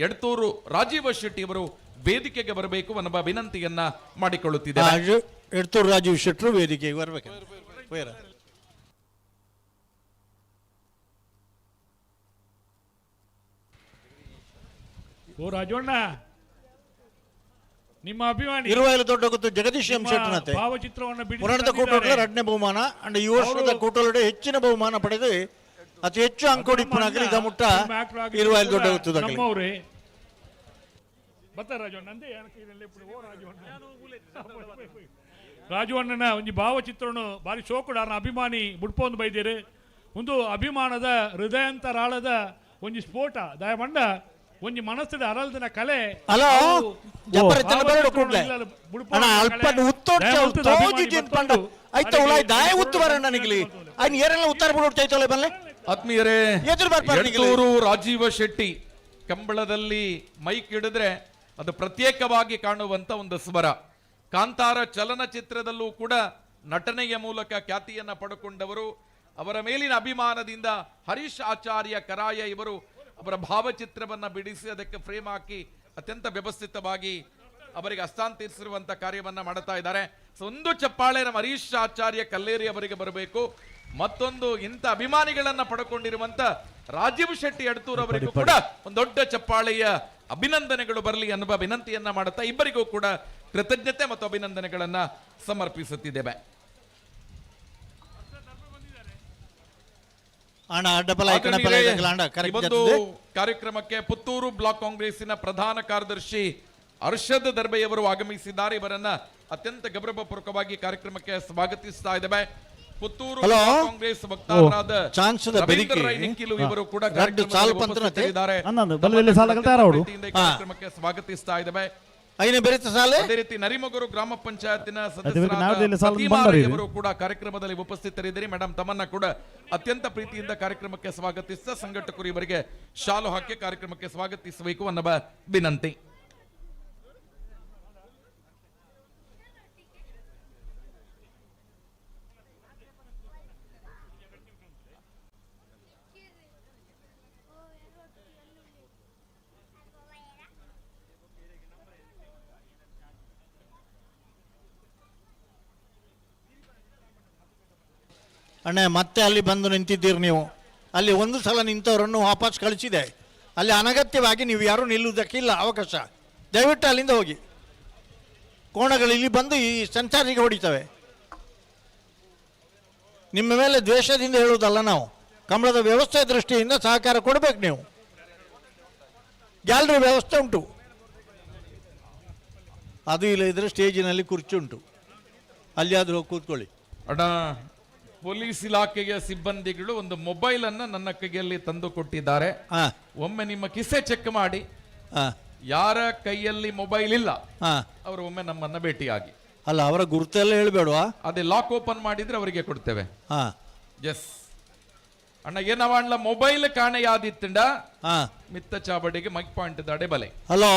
ಎಡ್ತೂರು ರಾಜೀವ ಶೆಟ್ಟಿ ಅವರು ವೇದಿಕೆಗೆ ಬರಬೇಕು ಅನ್ನೋ ವಿನಂತಿಯನ್ನ ಮಾಡಿಕೊಳ್ಳುತ್ತಿದ್ದಾರೆ. ಎಡ್ತೂರು ರಾಜೀವ್ ಶೆಟ್ರು ವೇದಿಕೆಗೆ ಬರಬೇಕು. ಓ ರಾಜಣ್ಣ, ನಿಮ್ಮ ಅಭಿಮಾನಿ ಇರುವಾಯಿಲು ದೊಡ್ಡ ಗೊತ್ತು ಜಗದೀಶ್ ಎಂ ಶೆಟ್ಟನತೆ ಭಾವಚಿತ್ರವನ್ನು ಮುರಾಣದ ಕೂಟೋಡ್ಲ ಎರಡನೇ ಬಹುಮಾನ ಅಂಡ್ ಈ ವರ್ಷದ ಕೂಟೋಲಡೆ ಹೆಚ್ಚಿನ ಬಹುಮಾನ ಪಡೆದು ಅತಿ ಹೆಚ್ಚು ಅಂಕೋಡಿಪ್ಪನಾಗಲಿ ಇದ ಮುಟ್ಟ ಇರುವಾಯಿಲು ದೊಡ್ಡ ಗೊತ್ತದಾಗಲಿ ನಮ್ಮವರೇ ಬರ್ತಾರೆ ರಾಜಣ್ಣ ಅಂದೆ ರಾಜವಣ್ಣನ ಒಂಜಿ ಭಾವಚಿತ್ರನು ಬಾರಿ ಶೋಕುಡಾರನ ಅಭಿಮಾನಿ ಬುಡ್ಪೊಂದು ಬೈದೇರು ಒಂದು ಅಭಿಮಾನದ ಹೃದಯಂತರಾಳದ ಒಂಜಿ ಸ್ಫೋಟ ದಯಮಂಡ ಒಂಜಿ ಮನಸ್ಸಿದ ಅರಲ್ದಿನ ಕಲೆ ಹಲೋ ಜಬರ್ದನ ಬರಡು ಕೂಡ್ಲೆ ಅಣ್ಣ ಅಲ್ಪ ಉತ್ತೋಡ್ಚ ತೋಜಿ ಜಿನ್ ಪಂಡ ಐತ ಉಳಾಯ್ ದಾಯ ಉತ್ತು ಬರ ನನಗಿಲಿ ಐನ್ ಏರೆಲ್ಲ ಉತ್ತರ ಬಿಡೋಡ್ತೈತಲ್ಲ ಬಲ್ಲೆ ಆತ್ಮೀಯರೇ, ಎಡ್ತೂರು ರಾಜೀವ ಶೆಟ್ಟಿ ಕಂಬಳದಲ್ಲಿ ಮೈಕ್ ಹಿಡಿದ್ರೆ ಅದು ಪ್ರತ್ಯೇಕವಾಗಿ ಕಾಣುವಂತ ಒಂದು ಸ್ವರ. ಕಾಂತಾರ ಚಲನಚಿತ್ರದಲ್ಲೂ ಕೂಡ ನಟನೆಯ ಮೂಲಕ ಖ್ಯಾತಿಯನ್ನ ಪಡೆಕೊಂಡವರು. ಅವರ ಮೇಲಿನ ಅಭಿಮಾನದಿಂದ ಹರೀಶ್ ಆಚಾರ್ಯ ಕರಾಯ ಇವರು ಅವರ ಭಾವಚಿತ್ರವನ್ನ ಬಿಡಿಸಿ ಅದಕ್ಕೆ ಫ್ರೇಮ್ ಹಾಕಿ ಅತ್ಯಂತ ವ್ಯವಸ್ಥಿತವಾಗಿ ಅವರಿಗೆ ಹಸ್ತಾಂತರಿಸಿರುವಂತ ಕಾರ್ಯವನ್ನ ಮಾಡ್ತಾ ಇದ್ದಾರೆ. ಒಂದು ಚಪ್ಪಾಳೆ ನಮ್ಮ ಹರೀಶ್ ಆಚಾರ್ಯ ಕಲ್ಲೇರಿ ಅವರಿಗೆ ಬರಬೇಕು. ಮತ್ತೊಂದು ಇಂಥ ಅಭಿಮಾನಿಗಳನ್ನ ಪಡ್ಕೊಂಡಿರುವಂತ ರಾಜೀವ್ ಶೆಟ್ಟಿ ಎಡ್ತೂರ್ ಅವರಿಗೂ ಕೂಡ ಒಂದು ದೊಡ್ಡ ಚಪ್ಪಾಳೆಯ ಅಭಿನಂದನೆಗಳು ಬರಲಿ ಅನ್ನುವ ವಿನಂತಿಯನ್ನ ಮಾಡುತ್ತಾ ಇಬ್ಬರಿಗೂ ಕೂಡ ಕೃತಜ್ಞತೆ ಮತ್ತು ಅಭಿನಂದನೆಗಳನ್ನ ಸಮರ್ಪಿಸುತ್ತಿದ್ದೇವೆ. ಒಂದು ಕಾರ್ಯಕ್ರಮಕ್ಕೆ ಪುತ್ತೂರು ಬ್ಲಾಕ್ ಕಾಂಗ್ರೆಸ್ಸಿನ ಪ್ರಧಾನ ಕಾರ್ಯದರ್ಶಿ ಅರ್ಷದ್ ದರ್ಬೆಯವರು ಆಗಮಿಸಿದ್ದಾರೆ. ಇವರನ್ನ ಅತ್ಯಂತ ಗೌರವಪೂರ್ವಕವಾಗಿ ಕಾರ್ಯಕ್ರಮಕ್ಕೆ ಸ್ವಾಗತಿಸ್ತಾ ಇದ್ದೇವೆ. ಪುತ್ತೂರು ಹಲೋ ಕಾಂಗ್ರೆಸ್ ವಕ್ತಾರರಾದ ಚಾನ್ಸದ ರವೀಂದ್ರ ಬೆರಿಕೆ ರೈ ನಿಖಿಲು ಇವರು ಕೂಡ ರಡ್ಡು ಕಾರ್ಯಕ್ರಮದಲ್ಲಿ ಸಾಲು ಪಂತ್ರನತೆ ಉಪಸ್ಥಿತರಿದ್ದಾರೆ. ಅನ್ನೊಂದು ಬಲದಲ್ಲಿ ಸಾಲಗಳು ತಯಾರವಡು ಕಾರ್ಯಕ್ರಮಕ್ಕೆ ಸ್ವಾಗತಿಸ್ತಾ ಇದ್ದೇವೆ. ಐನೇ ಬೆರೆತ ಸಾಲೆ ಅದೇ ರೀತಿ ನರಿಮೊಗರು ಗ್ರಾಮ ಪಂಚಾಯತಿನ ನಾಡದಲ್ಲಿ ಸಾಲ ಅವರು ಕೂಡ ಕಾರ್ಯಕ್ರಮದಲ್ಲಿ ಉಪಸ್ಥಿತರಿದ್ದೀರಿ. ಮೇಡಮ್ ತಮ್ಮನ್ನ ಕೂಡ ಅತ್ಯಂತ ಪ್ರೀತಿಯಿಂದ ಕಾರ್ಯಕ್ರಮಕ್ಕೆ ಸ್ವಾಗತಿಸಿದ ಸಂಘಟಕರು ಇವರಿಗೆ ಶಾಲು ಹಾಕಿ ಕಾರ್ಯಕ್ರಮಕ್ಕೆ ಸ್ವಾಗತಿಸಬೇಕು ಅನ್ನುವ ವಿನಂತಿ. ಅಣ್ಣ ಮತ್ತೆ ಅಲ್ಲಿ ಬಂದು ನಿಂತಿದ್ದೀರಿ ನೀವು. ಅಲ್ಲಿ ಒಂದು ಸಲ ನಿಂತವರನ್ನು ವಾಪಸ್ ಕಳಿಸಿದೆ. ಅಲ್ಲಿ ಅನಗತ್ಯವಾಗಿ ನೀವು ಯಾರೂ ನಿಲ್ಲುವುದಕ್ಕಿಲ್ಲ ಅವಕಾಶ. ದಯವಿಟ್ಟು ಅಲ್ಲಿಂದ ಹೋಗಿ. ಕೋಣಗಳು ಇಲ್ಲಿ ಬಂದು ಈ ಸಂಚಾರಿಗೆ ಹೊಡಿತವೆ. ನಿಮ್ಮ ಮೇಲೆ ದ್ವೇಷದಿಂದ ಹೇಳುವುದಲ್ಲ ನಾವು. ಕಂಬಳದ ವ್ಯವಸ್ಥೆ ದೃಷ್ಟಿಯಿಂದ ಸಹಕಾರ ಕೊಡಬೇಕು ನೀವು. ಗ್ಯಾಲರಿ ವ್ಯವಸ್ಥೆ ಉಂಟು, ಅದು ಇಲ್ಲ ಇದ್ರೆ ಸ್ಟೇಜಿನಲ್ಲಿ ಕುರ್ಚಿ ಉಂಟು, ಅಲ್ಲಿ ಆದರೂ ಹೋಗಿ ಕೂತ್ಕೊಳ್ಳಿ. ಅಣ್ಣ, ಪೊಲೀಸ್ ಇಲಾಖೆಯ ಸಿಬ್ಬಂದಿಗಳು ಒಂದು ಮೊಬೈಲ್ ಅನ್ನ ನನ್ನ ಕೈಯಲ್ಲಿ ತಂದು ಕೊಟ್ಟಿದ್ದಾರೆ. ಒಮ್ಮೆ ನಿಮ್ಮ ಕಿಸೆ ಚೆಕ್ ಮಾಡಿ, ಯಾರ ಕೈಯಲ್ಲಿ ಮೊಬೈಲ್ ಇಲ್ಲ ಅವರು ಒಮ್ಮೆ ನಮ್ಮನ್ನ ಭೇಟಿಯಾಗಿ. ಅಲ್ಲ, ಅವರ ಗುರುತೆಲ್ಲ ಹೇಳ್ಬೇಡವಾ? ಅದೇ ಲಾಕ್ ಓಪನ್ ಮಾಡಿದ್ರೆ ಅವರಿಗೆ ಕೊಡ್ತೇವೆ. ಎಸ್ ಅಣ್ಣ, ಏನವಾಣ್ಲ ಮೊಬೈಲ್ ಕಾಣೆಯಾದಿತ್ತಂಡ ಮಿತ್ತ ಚಾಬಡಿಗೆ ಮೈಕ್ ಪಾಯಿಂಟ್ ದಾಡೆ ಬಲೆ. ಹಲೋ,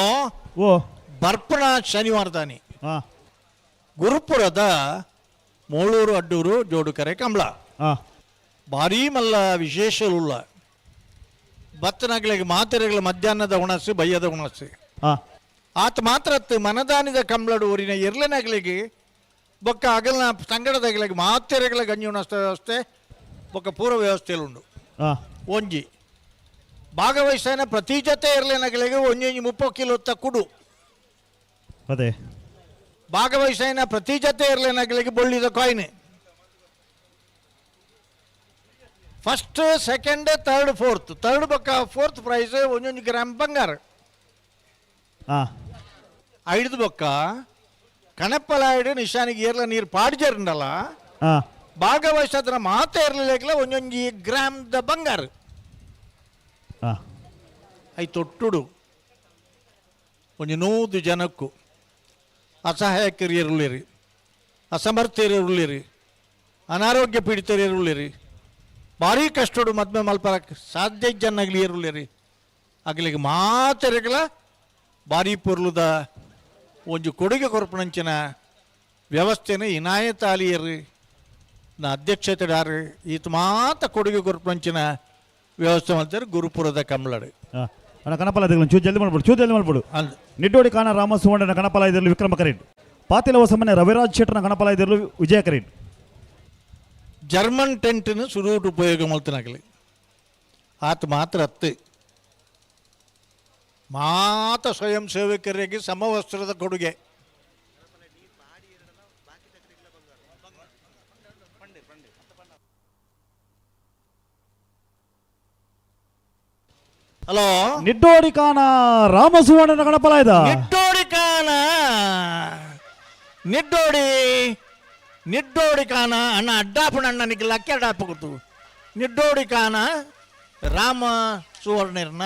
ಬರ್ಪಣ ಶನಿವಾರ ತಾನಿ ಗುರುಪುರದ ಮೋಳೂರು ಅಡ್ಡೂರು ಜೋಡುಕರೆ ಕಂಬಳ ಭಾರೀ ಮಲ್ಲ ವಿಶೇಷವುಳ್ಳ ಬತ್ತನಗಳಿಗೆ ಮಾತೆರೆಗಳ ಮಧ್ಯಾಹ್ನದ ಉಣಸಿ ಬಯ್ಯದ ಉಣಸಿ ಆತ ಮಾತ್ರ ಮನದಾನಿದ ಕಂಬಳಡು ಊರಿನ ಎರ್ಲೆನಗಳಿಗೆ ಬೊಕ್ಕ ಅಗಲ್ನ ಸಂಗಡದಗಳಿಗೆ ಮಾತೆರೆಗಳ ಗಂಜಿ ಉಣಸ್ತ ವ್ಯವಸ್ಥೆ ಬೊಕ್ಕ ಪೂರ್ವ ವ್ಯವಸ್ಥೆಯಲ್ಲಿ ಉಂಡು. ಒಂಜಿ ಭಾಗವಹಿಸಿನ ಪ್ರತಿ ಜೊತೆ ಎರ್ಲೆನಗಳಿಗೆ ಒಂಜಿ 30 ಕಿಲೋ ಕುಡು. ಅದೇ ಭಾಗವಹಿಸಿನ ಪ್ರತಿ ಜೊತೆ ಇರಲೇನಾಗಲಿಕ್ಕೆ ಬೊಳ್ಳಿದ coin. First, second, third, fourth. Third ಬೊಕ್ಕ ಫೋರ್ತ್ ಪ್ರೈಸ್ 1 ಗ್ರಾಮ್ ಬಂಗಾರ. 5 ಬೊಕ್ಕ ಕಣಪ್ಪಲಾಯ್ಡು ನಿಶಾನಿಗೆ ಏರ್ಲ ನೀರು ಪಾಡ್ಜರ್ಂಡಲ್ಲ ಭಾಗವಹಿಸದ್ರ ಮಾತೆ ಇರಲಿಲ್ಲ 1 ಗ್ರಾಮ್ ದ ಬಂಗಾರ. ಐ ತೊಟ್ಟುಡು 100 ಜನಕ್ಕೂ ಅಸಹಾಯಕರಿರುಳ್ಳಿರಿ, ಅಸಮರ್ಥರಿರುಳ್ಳಿರಿ, ಅನಾರೋಗ್ಯ ಪೀಡಿತರಿರುಳ್ಳಿರಿ, ಭಾರಿ ಕಷ್ಟಡು ಮದ್ಮೆ ಮಲ್ಪರಕ್ಕೆ ಸಾಧ್ಯ ಜನ್ನಾಗಲಿ ಇರುಳ್ಳಿರಿ. ಆಗಲಿಗೆ ಮಾತೆರೆಗಳ ಭಾರಿ ಪೊರ್ಲುದ ಒಂದು ಕೊಡುಗೆ ಕೊರಪಣಂಚಿನ ವ್ಯವಸ್ಥೆನ ಇನಾಯತ್ ಆಲಿಯರು ನಾ ಅಧ್ಯಕ್ಷತೆದಾರು ಈತ ಮಾತ ಕೊಡುಗೆ ಕೊರಪಣಂಚಿನ ವ್ಯವಸ್ಥೆ ಮಾಡ್ತಾರೆ ಗುರುಪುರದ ಕಂಬಳಡು. ಕಣಪಾಲಯದಲ್ಲಿ ಚೂ ಜಲ್ದಿ ಮಾಡ್ಬಿಡು. ನಿಡ್ಡೋಡಿ ಕಾಣ ರಾಮಸುವಣ್ಣನ ಕಣಪಾಲಯದಲ್ಲಿ ವಿಕ್ರಮ ಕರೀಡ್, ಪಾತಿಲವ ಸಮನೆ ರವಿರಾಜ್ ಶೆಟ್ಟರ್ನ ಕಣಪಾಲಯದಲ್ಲಿ ವಿಜಯ ಕರೀಡ್. ಜರ್ಮನ್ ಟೆಂಟ್ನು ಸುರುಟು ಉಪಯೋಗ ಮಾಡ್ತಾನಾಗಲಿ ಆತ ಮಾತ್ರ ಹತ್ತು ಮಾತ ಸ್ವಯಂ ಸೇವಕರಿಗೆ ಸಮವಸ್ತ್ರದ ಕೊಡುಗೆ. ಹಲೋ, ನಿಡ್ಡೋಡಿ ಕಾಣ ರಾಮಸುವಣ್ಣನ ಕಣಪಾಲಯದ ನಿಡ್ಡೋಡಿ ಕಾನ ಅಣ್ಣ ಅಡ್ಡಾಪಣ ಅಣ್ಣನಿಗೆ ಲಕ್ಕೆ ಅಡ್ಡಾಪ ಕೊಟ್ಟು ನಿಡ್ಡೋಡಿ ಕಾನ ರಾಮ ಸುವರ್ಣರ್ನ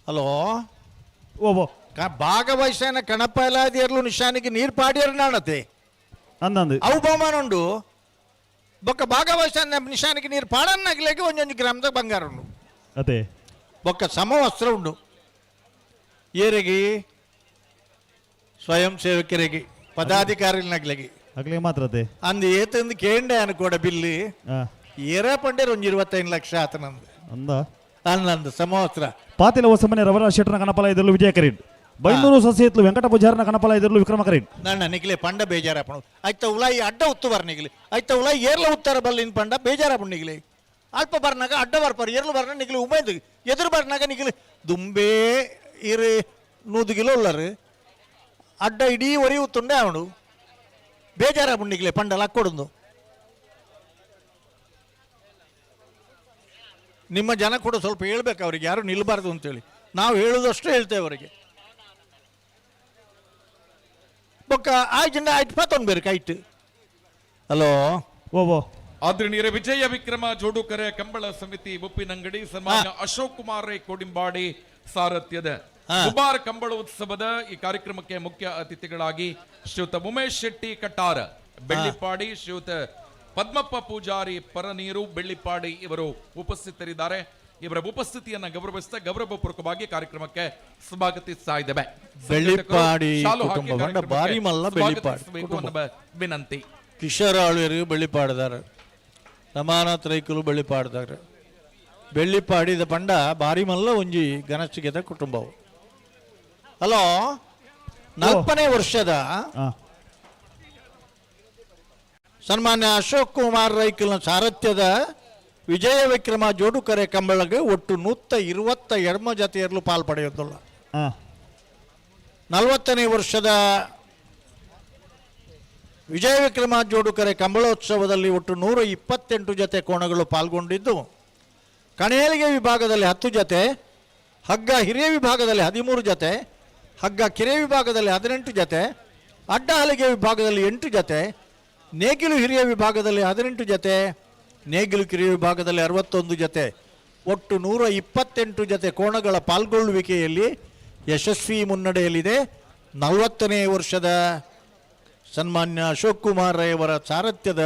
ಹಲೋ ಭಾಗವಹಿಸಿನ ಕಣಪಾಲಾದಿಯರ್ಲು ನಿಶಾನಿಗೆ ನೀರು ಪಾಡಿಯರ್ ನಾಣತೆ ಅವು ಬಹುಮಾನ ಉಂಡು. ಬೊಕ್ಕ ಭಾಗವಹಿಸಿನ ನಿಶಾನಿಗೆ ನೀರು ಪಾಡನ್ನಾಗಲಿಕ್ಕೆ 1 ಗ್ರಾಮದ ಬಂಗಾರ ಉಂಡು. ಅದೇ ಬೊಕ್ಕ ಸಮವಸ್ತ್ರ ಉಂಡು. ಏರಿಗೆ ಸ್ವಯಂ ಸೇವಕರಿಗೆ ಪದಾಧಿಕಾರಿಗಳಿಗೆ ಮಾತ್ರ ಅಂದು ಏತಂದು ಕೇಂಡೆ ಅನ್ಕೋಡ ಬಿಲ್ಲಿ ಏರ ಪಂಡೇರು 25 ಲಕ್ಷ ಆತನಂದು ಅನ್ನಂದು ಸಮವಸ್ತ್ರ. ಪಾತಿಲ ಹೊಸಮನೆ ರವಿರಾಜ್ ಶೆಟ್ಟರ್ನ ಕಣಪಾಲಯದಲ್ಲಿ ವಿಜಯ ಕರೀಡ್, ಬೈಂದೂರು ಸೊಸೈತ್ಲು ವೆಂಕಟ ಪೂಜಾರನ ಕಣಪಾಲಯದಲ್ಲಿ ವಿಕ್ರಮ ಕರೀಡ್. ನನ್ನ ನಿಕ್ಲೆ ಪಂಡ ಬೇಜಾರಪ್ಪಣ ಆಯ್ತ ಉಲಾಯಿ ಅಡ್ಡ ಉತ್ತು ಬರ್ನಿಗ್ಲಿ ಆಯ್ತ ಉಲಾಯಿ ಏರ್ಲ ಉತ್ತರ ಬಲ್ಲಿನ ಪಂಡ ಬೇಜಾರಪ್ಪಣ ನಿಗ್ಲಿ ಅಲ್ಪ ಬರ್ನಾಗ ಅಡ್ಡ ಬರ್ಪಾರ ಏರ್ಲು ಬರ್ನ ನಿಗ್ಲಿ ಉಮೇದು ಎದುರು ಬರ್ನಾಗ ನಿಗ್ಲಿ ದುಂಬೇ ಇರು 100 ಕಿಲೋ ಉಳ್ಳರು ಅಡ್ಡ ಇಡೀ ಒರಿಯುತ್ತುಂಡೆ ಅವನು ಬೇಜಾರಪ್ಪಣ ನಿಗ್ಲಿ ಪಂಡ ಲಕ್ಕೊಡೊಂದು. ನಿಮ್ಮ ಜನ ಕೂಡ ಸ್ವಲ್ಪ ಹೇಳ್ಬೇಕು ಅವ್ರಿಗೆ, ಯಾರು ನಿಲ್ಬಾರ್ದು ಅಂತೇಳಿ. ನಾವು ಹೇಳೋದಷ್ಟು ಹೇಳ್ತೇವೆ ಅವರಿಗೆ. ಬೊಕ್ಕ ಆಯ್ತು ಆಯ್ತು ಪತ್ತೊಂದು ಬೇರೆ ಕೈಟ್ ಹಲೋ ಓ ಆದರಣೀಯರ ವಿಜಯ ವಿಕ್ರಮ ಜೋಡುಕರೆ ಕಂಬಳ ಸಮಿತಿ ಉಪ್ಪಿನಂಗಡಿ ಸನ್ಮಾನ್ಯ ಅಶೋಕ್ ಕುಮಾರ್ ರೈ ಕೋಡಿಂಬಾಡಿ ಸಾರಥ್ಯದ ಗುಬಾರ್ ಕಂಬಳೋತ್ಸವದ ಈ ಕಾರ್ಯಕ್ರಮಕ್ಕೆ ಮುಖ್ಯ ಅತಿಥಿಗಳಾಗಿ ಶ್ರೀಯುತ ಉಮೇಶ್ ಶೆಟ್ಟಿ ಕಟ್ಟಾರ ಬೆಳ್ಳಿಪಾಡಿ, ಶ್ರೀಯುತ ಪದ್ಮಪ್ಪ ಪೂಜಾರಿ ಪರನೀರು ಬೆಳ್ಳಿಪಾಡಿ ಇವರು ಉಪಸ್ಥಿತರಿದ್ದಾರೆ. ಇವರ ಉಪಸ್ಥಿತಿಯನ್ನ ಗೌರವಿಸ್ತಾ ಗೌರವಪೂರ್ವಕವಾಗಿ ಕಾರ್ಯಕ್ರಮಕ್ಕೆ ಸ್ವಾಗತಿಸ್ತಾ ಇದ್ದೇವೆ. ಬೆಳ್ಳಿಪಾಡಿ ಬಾರಿ ಮಲ್ಲ ಬೆಳ್ಳಿಪಾಡಿ ವಿನಂತಿ. ಕಿಶೋರ್ ಆಳ್ವೇರು ಬೆಳ್ಳಿಪಾಡಿದಾರೆ, ರಮಾನಾಥ್ ರೈಕಲು ಬೆಳ್ಳಿಪಾಡಿದಾರೆ. ಬೆಳ್ಳಿಪಾಡಿದ ಪಂಡ ಬಾರಿ ಮಲ್ಲ ಒಂಜಿ ಗಣಚಿಗೆದ ಕುಟುಂಬವು. ಹಲೋ, 40ನೇ ವರ್ಷದ ಸನ್ಮಾನ್ಯ ಅಶೋಕ್ ಕುಮಾರ್ ರೈಕಲ್ನ ಸಾರಥ್ಯದ ವಿಜಯ ವಿಕ್ರಮ ಜೋಡುಕರೆ ಕಂಬಳಗೆ ಒಟ್ಟು 122 ಜತೆಯರಲು ಪಾಲ್ಪಡೆಯುವುದಿಲ್ಲ. 40ನೇ ವರ್ಷದ ವಿಜಯ ವಿಕ್ರಮ ಜೋಡುಕರೆ ಕಂಬಳೋತ್ಸವದಲ್ಲಿ ಒಟ್ಟು 128 ಜತೆ ಕೋಣಗಳು ಪಾಲ್ಗೊಂಡಿದ್ದು, ಕಣೇಲಿಗೆ ವಿಭಾಗದಲ್ಲಿ 10 ಜತೆ, ಹಗ್ಗ ಹಿರಿಯ ವಿಭಾಗದಲ್ಲಿ 13 ಜತೆ, ಹಗ್ಗ ಕಿರಿಯ ವಿಭಾಗದಲ್ಲಿ 18 ಜತೆ, ಅಡ್ಡ ಹಲಿಗೆ ವಿಭಾಗದಲ್ಲಿ 8 ಜತೆ, ನೇಗಿಲು ಹಿರಿಯ ವಿಭಾಗದಲ್ಲಿ 18 ಜತೆ, ನೇಗಿಲು ಕಿರಿಯ ವಿಭಾಗದಲ್ಲಿ 61 ಜತೆ, ಒಟ್ಟು 128 ಜತೆ ಕೋಣಗಳ ಪಾಲ್ಗೊಳ್ಳುವಿಕೆಯಲ್ಲಿ ಯಶಸ್ವಿ ಮುನ್ನಡೆಯಲ್ಲಿದೆ. 40ನೇ ವರ್ಷದ ಸನ್ಮಾನ್ಯ ಅಶೋಕ್ ಕುಮಾರ್ ರೈ ಅವರ ಸಾರಥ್ಯದ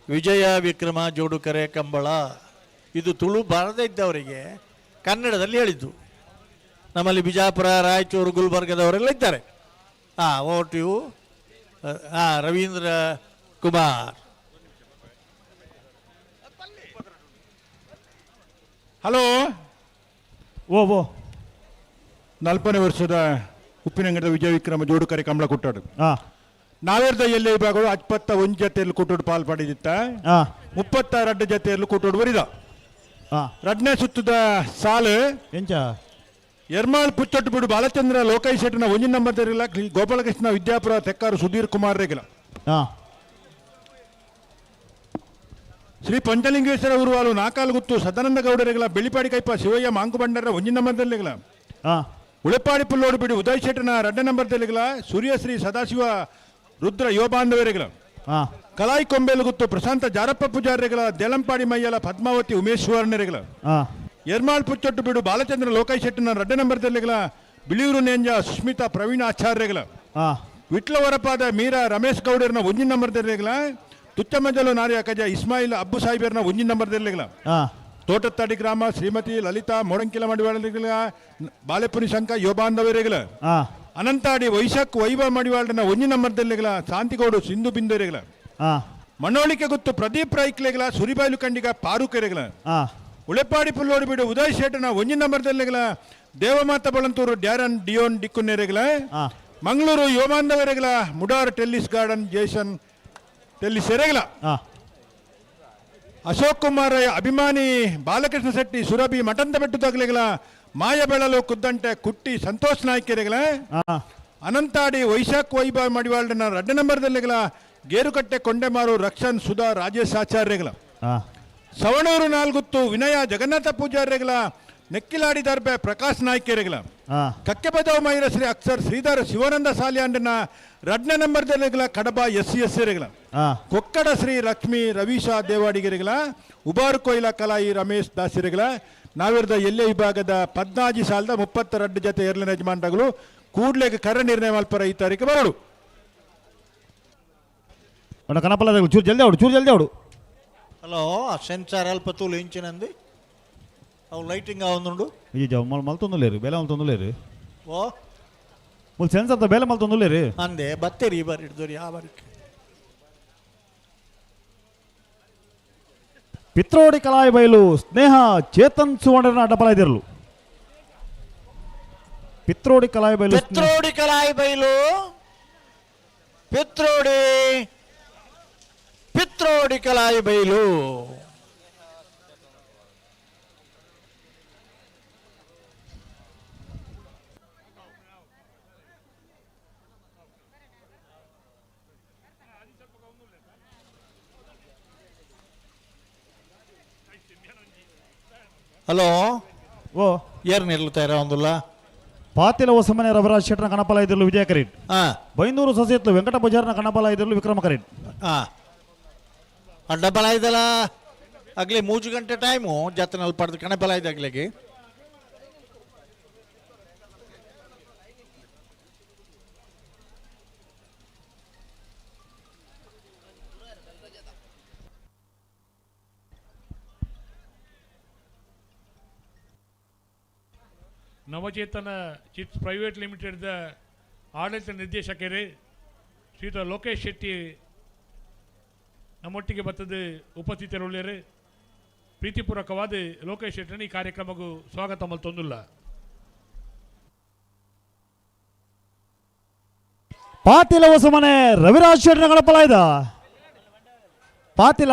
ವಿಜಯ ವಿಕ್ರಮ ಜೋಡುಕರೆ ಕಂಬಳ. ಇದು ತುಳು ಬಾರದೇ ಇದ್ದವರಿಗೆ ಕನ್ನಡದಲ್ಲಿ ಹೇಳಿದ್ದು. ನಮ್ಮಲ್ಲಿ ಬಿಜಾಪುರ, ರಾಯಚೂರು, ಗುಲ್ಬರ್ಗದವರೆಲ್ಲ ಇದ್ದಾರೆ. ಓಟ್ ಯು ರವೀಂದ್ರ ಕುಮಾರ್. ಹಲೋ ಓ 40ನೇ ವರ್ಷದ ಉಪ್ಪಿನಂಗಡದ ವಿಜಯ ವಿಕ್ರಮ ಜೋಡುಕರೆ ಕಂಬಳ ಕುಟ್ಟಾಡು ನಾವೇರ್ದ ಎಲ್ಲೇ ವಿಭಾಗಗಳು 21 ಜತೆಯಲ್ಲಿ ಕುಟ್ಟೋಡು ಪಾಲ್ಪಡಿದಿತ್ತ, 32 ಜತೆಯಲ್ಲಿ ಕುಟ್ಟೋಡು ಬರಿದ. 2ನೇ ಸುತ್ತದ ಸಾಲು ಎಂಚ ಎರ್ಮಾಳ್ ಪುಚ್ಚೊಟ್ಟು ಬಿಡು Balachandra ಲೋಕಾಯಿ ಶೆಟ್ಟಿನ 1 number ತೆರಗಿಲ್ಲ, Gopalakrishna Vidyapura Tekkar Sudhir Kumar ರೇಗಿಲ, Shri Panchalingeshwara ಉರುವಾಲು ನಾಕಾಲುಗುತ್ತು Sadananda ಗೌಡರೇಗಲ, Bellipadi ಕೈಪ Shivayya Monk ಬಂಡರ 1 number ತೆರಗಿಲ, ಉಳೆಪಾಡಿ ಪುಲ್ಲೋಡು ಬಿಡಿ ಉದಯ್ ಶೆಟ್ಟನ 2 ನಂಬರ್ ತೆರಗಿಲ, ಸೂರ್ಯಶ್ರೀ ಸದಾಶಿವ ರುದ್ರ ಯುವಬಾಂಧವರೇಗಲ, ಕಲಾಯಿ ಕೊಂಬೇಲುಗುತ್ತು ಪ್ರಶಾಂತ ಜಾರಪ್ಪ ಪೂಜಾರಿಗಳ, ದೇಲಂಪಾಡಿ ಮಯ್ಯಲ ಪದ್ಮಾವತಿ ಉಮೇಶ್ವರನರೇಗಲ, ಎರ್ಮಾಳ್ ಪುಚ್ಚೊಟ್ಟು ಬಿಡು Balachandra ಲೋಕಾಯಿ ಶೆಟ್ಟಿನ 2 number ತೆರಗಿಲ, Biliyur ನೇಂಜ Sushmitha Praveen ಆಚಾರ್ಯಗಳ, ವಿಟ್ಲವರಪಾದ Meera Ramesh ಗೌಡರ್ನ 1 number ತೆರಗಿಲ, ತುಚ್ಚಮಂಜಲು ನಾರಿಯ ಕಜ Ismail ಅಬ್ಬು ಸಾಹಿಬರ್ನ 1 number ತೆರಗಿಲ, ತೋಟತ್ತಾಡಿ ಗ್ರಾಮ ಶ್ರೀಮತಿ ಲಲಿತಾ ಮೋಡಂಕಿಲ ಮಡಿವಾಳರಿಗಳ, ಬಾಲೆಪುರಿ ಶಂಕ ಯುವಬಾಂಧವರೇಗಲ, ಅನಂತಾಡಿ ವೈಶಾಖ್ ವೈಭವ ಮಡಿವಾಳನ 1 ನಂಬರ್ ತೆರಗಿಲ, ಶಾಂತಿಗೌಡು ಸಿಂಧು ಬಿಂದರೇಗಲ, ಮಣ್ಣೋಳಿಕೆ ಗೊತ್ತು ಪ್ರದೀಪ್ ರೈಕ್ಲೆಗಲ, ಸುರಿಬಾಯ್ಲು ಕಂಡಿಗ ಪಾರುಕೆರೆಗಲ, ಉಳೆಪಾಡಿ ಪುಲ್ಲೋಡು ಬಿಡು ಉದಯ್ ಶೇಟನ 1 ನಂಬರ್ ತೆರಗಿಲ, ದೇವಮಾತ ಬಳಂತೂರು ಡ್ಯಾರನ್ ಡಿಯೋನ್ ಡಿಕ್ಕುನ್ನೆರೆಗಲ, ಮಂಗಳೂರು ಯುವಬಾಂಧವರೇಗಲ, Mudar Tellis Gordon Jason Tellis ಎರೆಗಲ, ಅಶೋಕ್ ಕುಮಾರ್ ರೈ ಅಭಿಮಾನಿ ಬಾಲಕೃಷ್ಣ ಶೆಟ್ಟಿ ಸುರಭಿ ಮಠಂತ ಬೆಟ್ಟು ತಗಲಿಗಲ, ಮಾಯ ಬೆಳಲು ಕುದ್ದಂಟೆ ಕುಟ್ಟಿ ಸಂತೋಷ್ ನಾಯ್ಕೆರೆಗಲ, ಅನಂತಾಡಿ ವೈಶಾಖ್ ವೈಭವ ಮಡಿವಾಳನ 2 ನಂಬರ್ ತೆರಗಿಲ, ಗೇರುಕಟ್ಟೆ ಕೊಂಡೆಮಾರು ರಕ್ಷನ್ ಸುಧಾ ರಾಜೇಶ್ ಆಚಾರ್ಯಗಳ, ಸವಣೂರು ನಾಲ್ಗುತ್ತು ವಿನಯ ಜಗನ್ನಾಥ ಪೂಜಾರಿಗಳ, ನೆಕ್ಕಿಲಾಡಿ ದರ್ಬೆ ಪ್ರಕಾಶ್ ನಾಯ್ಕೆರೆಗಳ, ಕಕ್ಕೆಬದವ ಮೈರ ಶ್ರೀ ಅಕ್ಷರ್ ಶ್ರೀಧರ ಶಿವಾನಂದ ಸಾಲಿಯಾಂಡನ 2 ನಂಬರ್ ತೆರಗಿಲ, ಕಡಬ ಎಸ್ ರೆಗಳ, ಕೊಕ್ಕಡ ಶ್ರೀ ಲಕ್ಷ್ಮೀ ರವೀಶಾ ದೇವಾಡಿಗೆರೆಗಳ, ಉಬಾರು ಕೊಯ್ಲ ಕಲಾಯಿ ರಮೇಶ್ ದಾಸಿರೆಗಳ, ನಾವಿರದ ಎಲ್ಲೆ ವಿಭಾಗದ 14 ಸಾಲದ 32 ಜತೆ ಏರ್ಲಿನ ಯಜಮಾನಗಳು ಕೂಡ್ಲೆಗೆ ಕರ ನಿರ್ಣಯ ಮಲ್ಪರ ಈ ತಾರೀಕು ಬರಡು. ಕನಪಲ್ಲ ಚೂರು ಜಲ್ದಿ ಅವಡು. ಹಲೋ, ಸೆನ್ಸಾರ್ ಅಲ್ಪ ತೂಲು ಇಂಚಿನಂದು ಅವು ಲೈಟಿಂಗ್ ಅವನುಂಡು ಮಲ್ತೊಂದುಲೇರು ಬೇಲೆ ಮಲ್ತೊಂದುಲೇರು ಓ ಮುಲ್ ಸೆನ್ಸರ್ ಬೇಲೆ ಮಲ್ತೊಂದುಲೇರು ಅಂದೆ ಬತ್ತೇರಿ ಬರ್ ಹಿಡ್ದೋರಿ ಯಾವ ಬಾರಿಕೆ ಪಿತ್ರೋಡಿ ಕಲಾಯಿ ಬಯಲು ಸ್ನೇಹ ಚೇತನ್ ಸುವರ್ಣನ ಅಡ್ಡಪಲ ಇದಿರಲು. ಪಿತ್ರೋಡಿ ಕಲಾಯಿ ಬಯಲು ಪಿತ್ರೋಡಿ ಕಲಾಯಿ ಬಯಲು ಪಿತ್ರೋಡಿ ಕಲಾಯಿ ಬಯಲು ಹಲೋ ಓ ಯಾರು ನಿಲ್ಲುತ್ತಾ ಒಂದಿಲ್ಲ ಪಾತಿಲ ಹೊಸಮನೆ ರವಿರಾಜ್ ಶೆಟ್ಟರ್ನ ಕಣಪಾಲ ಇದ್ರಲು ವಿಜಯ ಕರೀಡ್. ಬೈಂದೂರು ಸೊಸೈತ್ಲು ವೆಂಕಟ ಬಜಾರ್ನ ಕಣಪಾಲ ಇದ್ರಲು ವಿಕ್ರಮ ಕರೀಡ್. ಅಡ್ಡಬಲ ಇದಲ್ಲ ಆಗ್ಲಿ 3 ಗಂಟೆ ಟೈಮು ಜಾತ್ರೆನಲ್ಲಿ ಪಡೆದು ಕಣಬಲ ಇದಾಗ್ಲಿಗೆ. ನವಚೇತನ ಚಿಟ್ಸ್ ಪ್ರೈವೇಟ್ ಲಿಮಿಟೆಡ್ದ ಆಡಳಿತ ನಿರ್ದೇಶಕರೇ ಶ್ರೀಯುತ ಲೋಕೇಶ್ ಶೆಟ್ಟಿ ನಮ್ಮೊಟ್ಟಿಗೆ ಬರ್ತದೆ ಉಪಸ್ಥಿತರುಳ್ಳೇರು. ಪ್ರೀತಿಪೂರ್ವಕವಾದ ಲೋಕೇಶ್ ಶೆಟ್ಟನ ಈ ಕಾರ್ಯಕ್ರಮಕ್ಕೂ ಸ್ವಾಗತ ಮಲ್ತೊಂದುಲ್ಲ. ಪಾತಿಲ ಹೊಸಮನೆ ರವಿರಾಜ್ ಶೆಟ್ಟರ್ನ ಕಣಪಾಲ ಇದ. ಪಾತಿಲ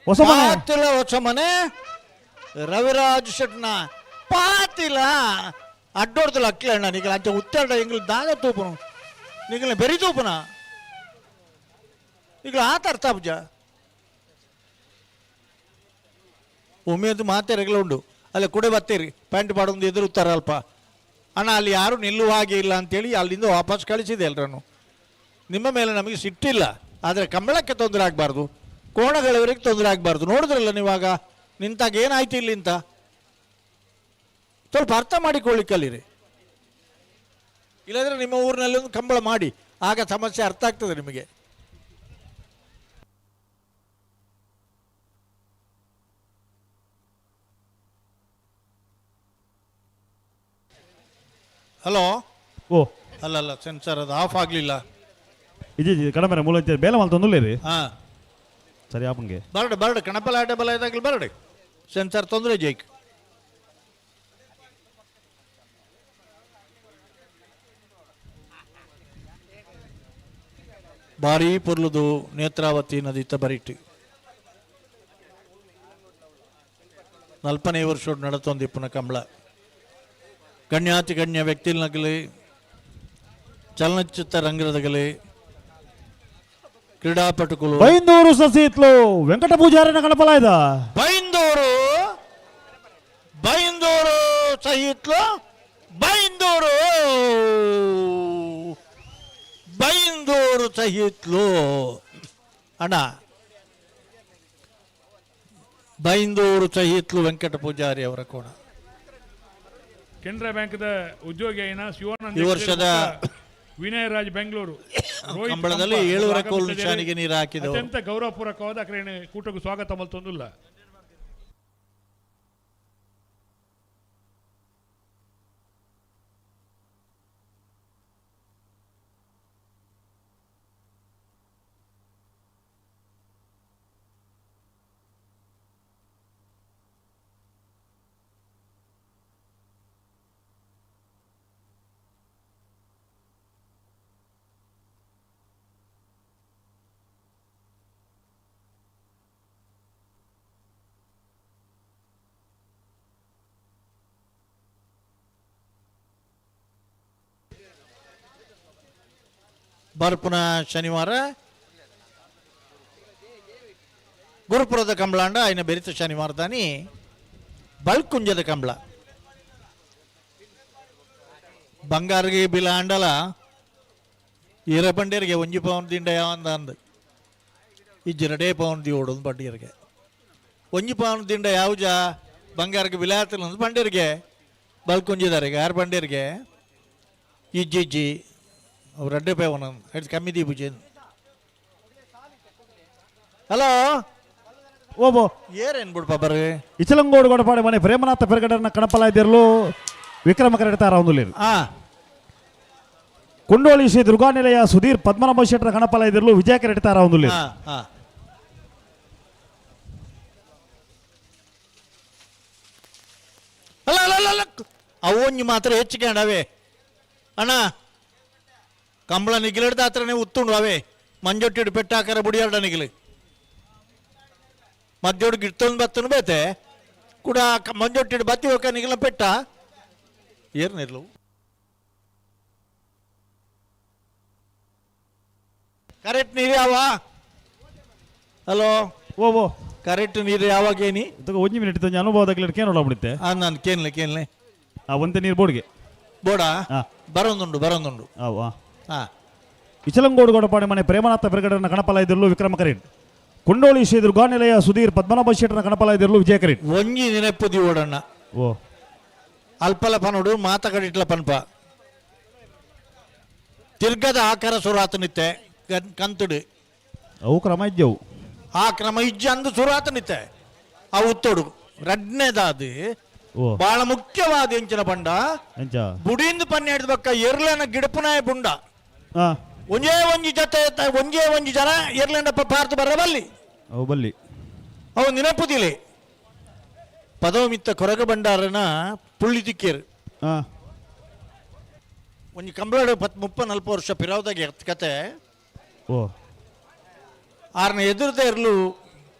ಹೊಸಮನೆ ರವಿರಾಜ್ ಶೆಟ್ನ ಪಾತಿಲ ಅಡ್ಡೋಡ್ದಲ್ಲ ಅಕ್ಲೆ ಅಣ್ಣ ನಿಗಲ ಅಂಚೆ ಉತ್ತಾಡ ಎಂಗ್ಲು ದಾಗ ತೂಪನು ನಿಗಲ ಬೆರಿ ತೂಪನ ಈಗ ಆತ ಅರ್ಥ ಅಬ್ಜ ಒಮ್ಮೆದು ಮಾತೇರೆಗಳ ಉಂಡು ಅಲ್ಲೇ ಕುಡೆ ಬತ್ತೇರಿ ಪ್ಯಾಂಟ್ ಪಾಡೊಂದು ಎದುರುತ್ತಾರೆ ಅಲ್ಪ ಅಣ್ಣ ಅಲ್ಲಿ ಯಾರು ನಿಲ್ಲುವ ಹಾಗೆ ಇಲ್ಲ ಅಂತೇಳಿ ಅಲ್ಲಿಂದ ವಾಪಸ್ ಕಳಿಸಿದೆ ಎಲ್ಲರನ್ನು. ನಿಮ್ಮ ಮೇಲೆ ನಮಗೆ ಸಿಟ್ಟಿಲ್ಲ, ಆದರೆ ಕಂಬಳಕ್ಕೆ ತೊಂದರೆ ಆಗಬಾರ್ದು, ಕೋಣಗಳವರಿಗೆ ತೊಂದರೆ ಆಗಬಾರ್ದು. ನೋಡಿದ್ರಲ್ಲ ನೀವಾಗ ನಿಂತಾಗ ಏನಾಯ್ತು ಇಲ್ಲಿ ಅಂತ ಸ್ವಲ್ಪ ಅರ್ಥ ಮಾಡಿಕೊಳ್ಳಿ ಕಲೀರಿ. ಇಲ್ಲದ್ರೆ ನಿಮ್ಮ ಊರಿನಲ್ಲಿ ಒಂದು ಕಂಬಳ ಮಾಡಿ, ಆಗ ಸಮಸ್ಯೆ ಅರ್ಥ ಆಗ್ತದೆ ನಿಮಗೆ. ಹಲೋ ಓ ಅಲ್ಲಲ್ಲ ಸೆನ್ಸರ್ ಅದು ಆಫ್ ಆಗಲಿಲ್ಲ. ಇಜಿ ಕಡಮರೆ ಮೂಲ ಬೇಲೆ ಮಲ್ತೊಂದುಲ್ಲೇರಿ. ಹಾಂ ಸರಿ ಆಪಂಗೆ ಬರಡೆ ಕಣಪಲ ಅಡ್ಡಬಲ ಇದಾಗಲಿ ಬರಡೆ ಸೆನ್ಸರ್ ತೊಂದರೆ ಜೈಕ್. ಭಾರಿ ಪುರ್ಲುದು ನೇತ್ರಾವತಿ ನದಿ ಬರಿಟ್ಟು 40 ವರ್ಷ ನಡತೊಂದಿಪ್ಪನ ಕಂಬಳ ಗಣ್ಯಾತಿ ಗಣ್ಯ ವ್ಯಕ್ತಿಗಳಾಗಲಿ, ಚಲನಚಿತ್ರ ರಂಗದಾಗಲಿ, ಕ್ರೀಡಾಪಟುಗಳು. ಬೈಂದೂರು ಸಸಿತ್ಲು ವೆಂಕಟ ಪೂಜಾರಿನ ಕಣಪಾಲ ಇದ. ಬೈಂದೂರು ಸಹಿತ್ಲು ಬೈಂದೂರು ಸಹಿತ್ಲು ಅಣ್ಣ ಬೈಂದೂರು ಸಹಿತ್ಲು ವೆಂಕಟ ಪೂಜಾರಿ ಅವರ ಕೋಣ. ಕೆನರಾ ಬ್ಯಾಂಕ್ದ ಉದ್ಯೋಗಿ అయిన ಶಿವಾನಂದ ಈ ವರ್ಷದ ವಿನಯ್ ರಾಜ್ ಬೆಂಗಳೂರು ಕಂಬಳದಲ್ಲಿ 7 ಕೋಲು ನಿಶಾನಿಗೆ ನೀರು ಹಾಕಿದವರು. ಅತ್ಯಂತ ಗೌರವಪೂರ್ವಕವಾದ ಕ್ರೀಡೆ ಕೂಟಕ್ಕೆ ಸ್ವಾಗತ ಮಲ್ತೊಂದುಲ್ಲ. ಬರ್ಪುನ ಶನಿವಾರ ಗುರುಪುರದ ಕಂಬಳ ಅಂಡ ఆయన ಬೆರಿತ ಶನಿವಾರ ದಾನಿ ಬಲ್ಕುಂಜದ ಕಂಬಳ ಬಂಗಾರಿಗೆ ಬಿಲ ಅಂಡಲ ಈರಪಂಡೇರಿಗೆ 1 ಪೌಂಡ್ ದಿಂಡ ಯಾವಂದ ಅಂದ ಇಜ್ಜರಡೇ ಪೌಂಡ್ ದಿ ಓಡೋದು ಬಂಡೀರಿಗೆ 1 ಪೌಂಡ್ ದಿಂಡ ಯಾವ್ಜ ಬಂಗಾರಿಗೆ ಬಿಲ ಆತಲ್ಲ ಬಂಡೇರಿಗೆ ಬಲ್ಕುಂಜಿದಾರಿಗೆ 6 ಬಂಡೇರಿಗೆ ಇಜ್ಜಿ ಅವ್ರು 2 ರೂಪಾಯಿ ಒಂದೊಂದು ಕಮ್ಮಿ ದೀಪುಜೇನು. ಹಲೋ ಓಬೋ ಏರೇನು ಬಿಡ್ಪ ಬರ್ರಿ ಇಚಲಂಗೋಡು ಗೊಡಪಾಡಿ ಮನೆ ಪ್ರೇಮನಾಥ ಪೆರಗಡರ್ನ ಕಣಪಾಲ ಇದ್ದಿರಲು ವಿಕ್ರಮ ಕರೆಡ್ತಾರ ಒಂದುಲೇರು. ಕುಂಡೋಳಿ ಶ್ರೀ ದುರ್ಗಾನಿಲಯ ಸುಧೀರ್ ಪದ್ಮನಾಭ ಶೆಟ್ಟರ ಕಣಪಾಲ ಇದ್ದಿರಲು ವಿಜಯ ಕರೆಡ್ತಾರ ಒಂದುಲೇರು. ಅಲ್ಲ ಅವೊಂಜಿ ಮಾತ್ರ ಹೆಚ್ಚಿಗೆ ಅವೆ ಅಣ್ಣ ಕಂಬಳ ನಿಗಿಲಿಡ್ದ ಹತ್ರನೇ ಉತ್ತುಂಡು ಅವೇ ಮಂಜೊಟ್ಟಿಡು ಪೆಟ್ಟಾಕರ ಬುಡಿಯಾರ್ಡ ನಿಗಿಲಿ ಮದ್ದೊಡು ಗಿಡ್ತೊಂದು ಬತ್ತನು ಬೇತೆ ಕೂಡ ಮಂಜೊಟ್ಟಿಡು ಬತ್ತಿ ಹೋಗ ನಿಗಿಲ ಪೆಟ್ಟ ಏರ್ನಿರ್ಲು ಕರೆಕ್ಟ್ ನೀರು ಯಾವ ಹಲೋ ಓಬೋ ಕರೆಕ್ಟ್ ನೀರು ಯಾವಾಗೇನಿ 1 ಮಿನಿಟ್ ಅನುಭವದಾಗಲಿ ಕೇನೋಡ ಬಿಡುತ್ತೆ ನಾನು ಕೇನ್ಲೆ ಆ ಒಂದೇ ನೀರು ಬೋಡ್ಗೆ ಬೋಡ ಹಾ. ಬರೊಂದುಂಡು ಅವಾ ಹಾ ಇಚಲಂಗೋಡು ಗೌಡಪಾಡಿ ಮನೆ ಪ್ರೇಮನಾಥ ಪ್ರಗಡನ ಗಣಪಲಾಯದಿರಲು ವಿಕ್ರಮ ಕರೀಡ್ ಕುಂಡೋಳಿ ಶ್ರೀ ದುರ್ಗಾನಿಲಯ ಸುಧೀರ್ ಪದ್ಮನಾಭ ಶೆಟ್ಟನ ಗಣಪಲಾಯದಿರಲು ವಿಜಯ ಕರೀಡ್ ಒಂಜಿ ನೆನಪುದಿ ಓಡಣ್ಣ ಓ ಅಲ್ಪಲ ಪನೋಡು ಮಾತಕಡಿಟ್ಲ ಪನ್ಪ ತಿರ್ಗದ ಆಕಾರ ಸುರಾತನಿತ್ತೆ ಕಂತುಡು ಅವು ಕ್ರಮ ಇದ್ದವು ಆ ಕ್ರಮ ಇಜ್ಜ ಅಂದು ಸುರಾತನಿತ್ತೆ ಆ ಉತ್ತೋಡು ರಡ್ನೇದಾದು ಓ ಬಹಳ ಮುಖ್ಯವಾದ ಎಂಚಿನ ಬಂಡ ಎಂಚ ಬುಡಿಂದ ಪನ್ನೆಡ್ದ ಬಕ್ಕ ಎರ್ಲೆನ ಗಿಡಪುನಾಯ ಬುಂಡ ಹಾ ಒಂಜೇ ಒಂಜಿ ಜೊತೆ ಒಂಜೇ ಒಂಜಿ ಜನ ಎರ್ಲೆಂಡಪ್ಪ ಪಾರ್ತು ಬರಬಲ್ಲಿ ಅವು ಬಲ್ಲಿ ಅವು ನೆನಪುದಿಲೆ ಪದವಮಿತ್ತ ಕೊರಗ ಬಂಡಾರನ ಪುಳ್ಳಿ ತಿಕ್ಕೇರು ಹಾ ಒಂಜಿ ಕಂಬಳಡು 30-40 ವರ್ಷ ಪಿರಾವ್ದಾಗ ಕತೆ ಓ ಆರ್ನ ಎದುರ್ದ ಇರ್ಲು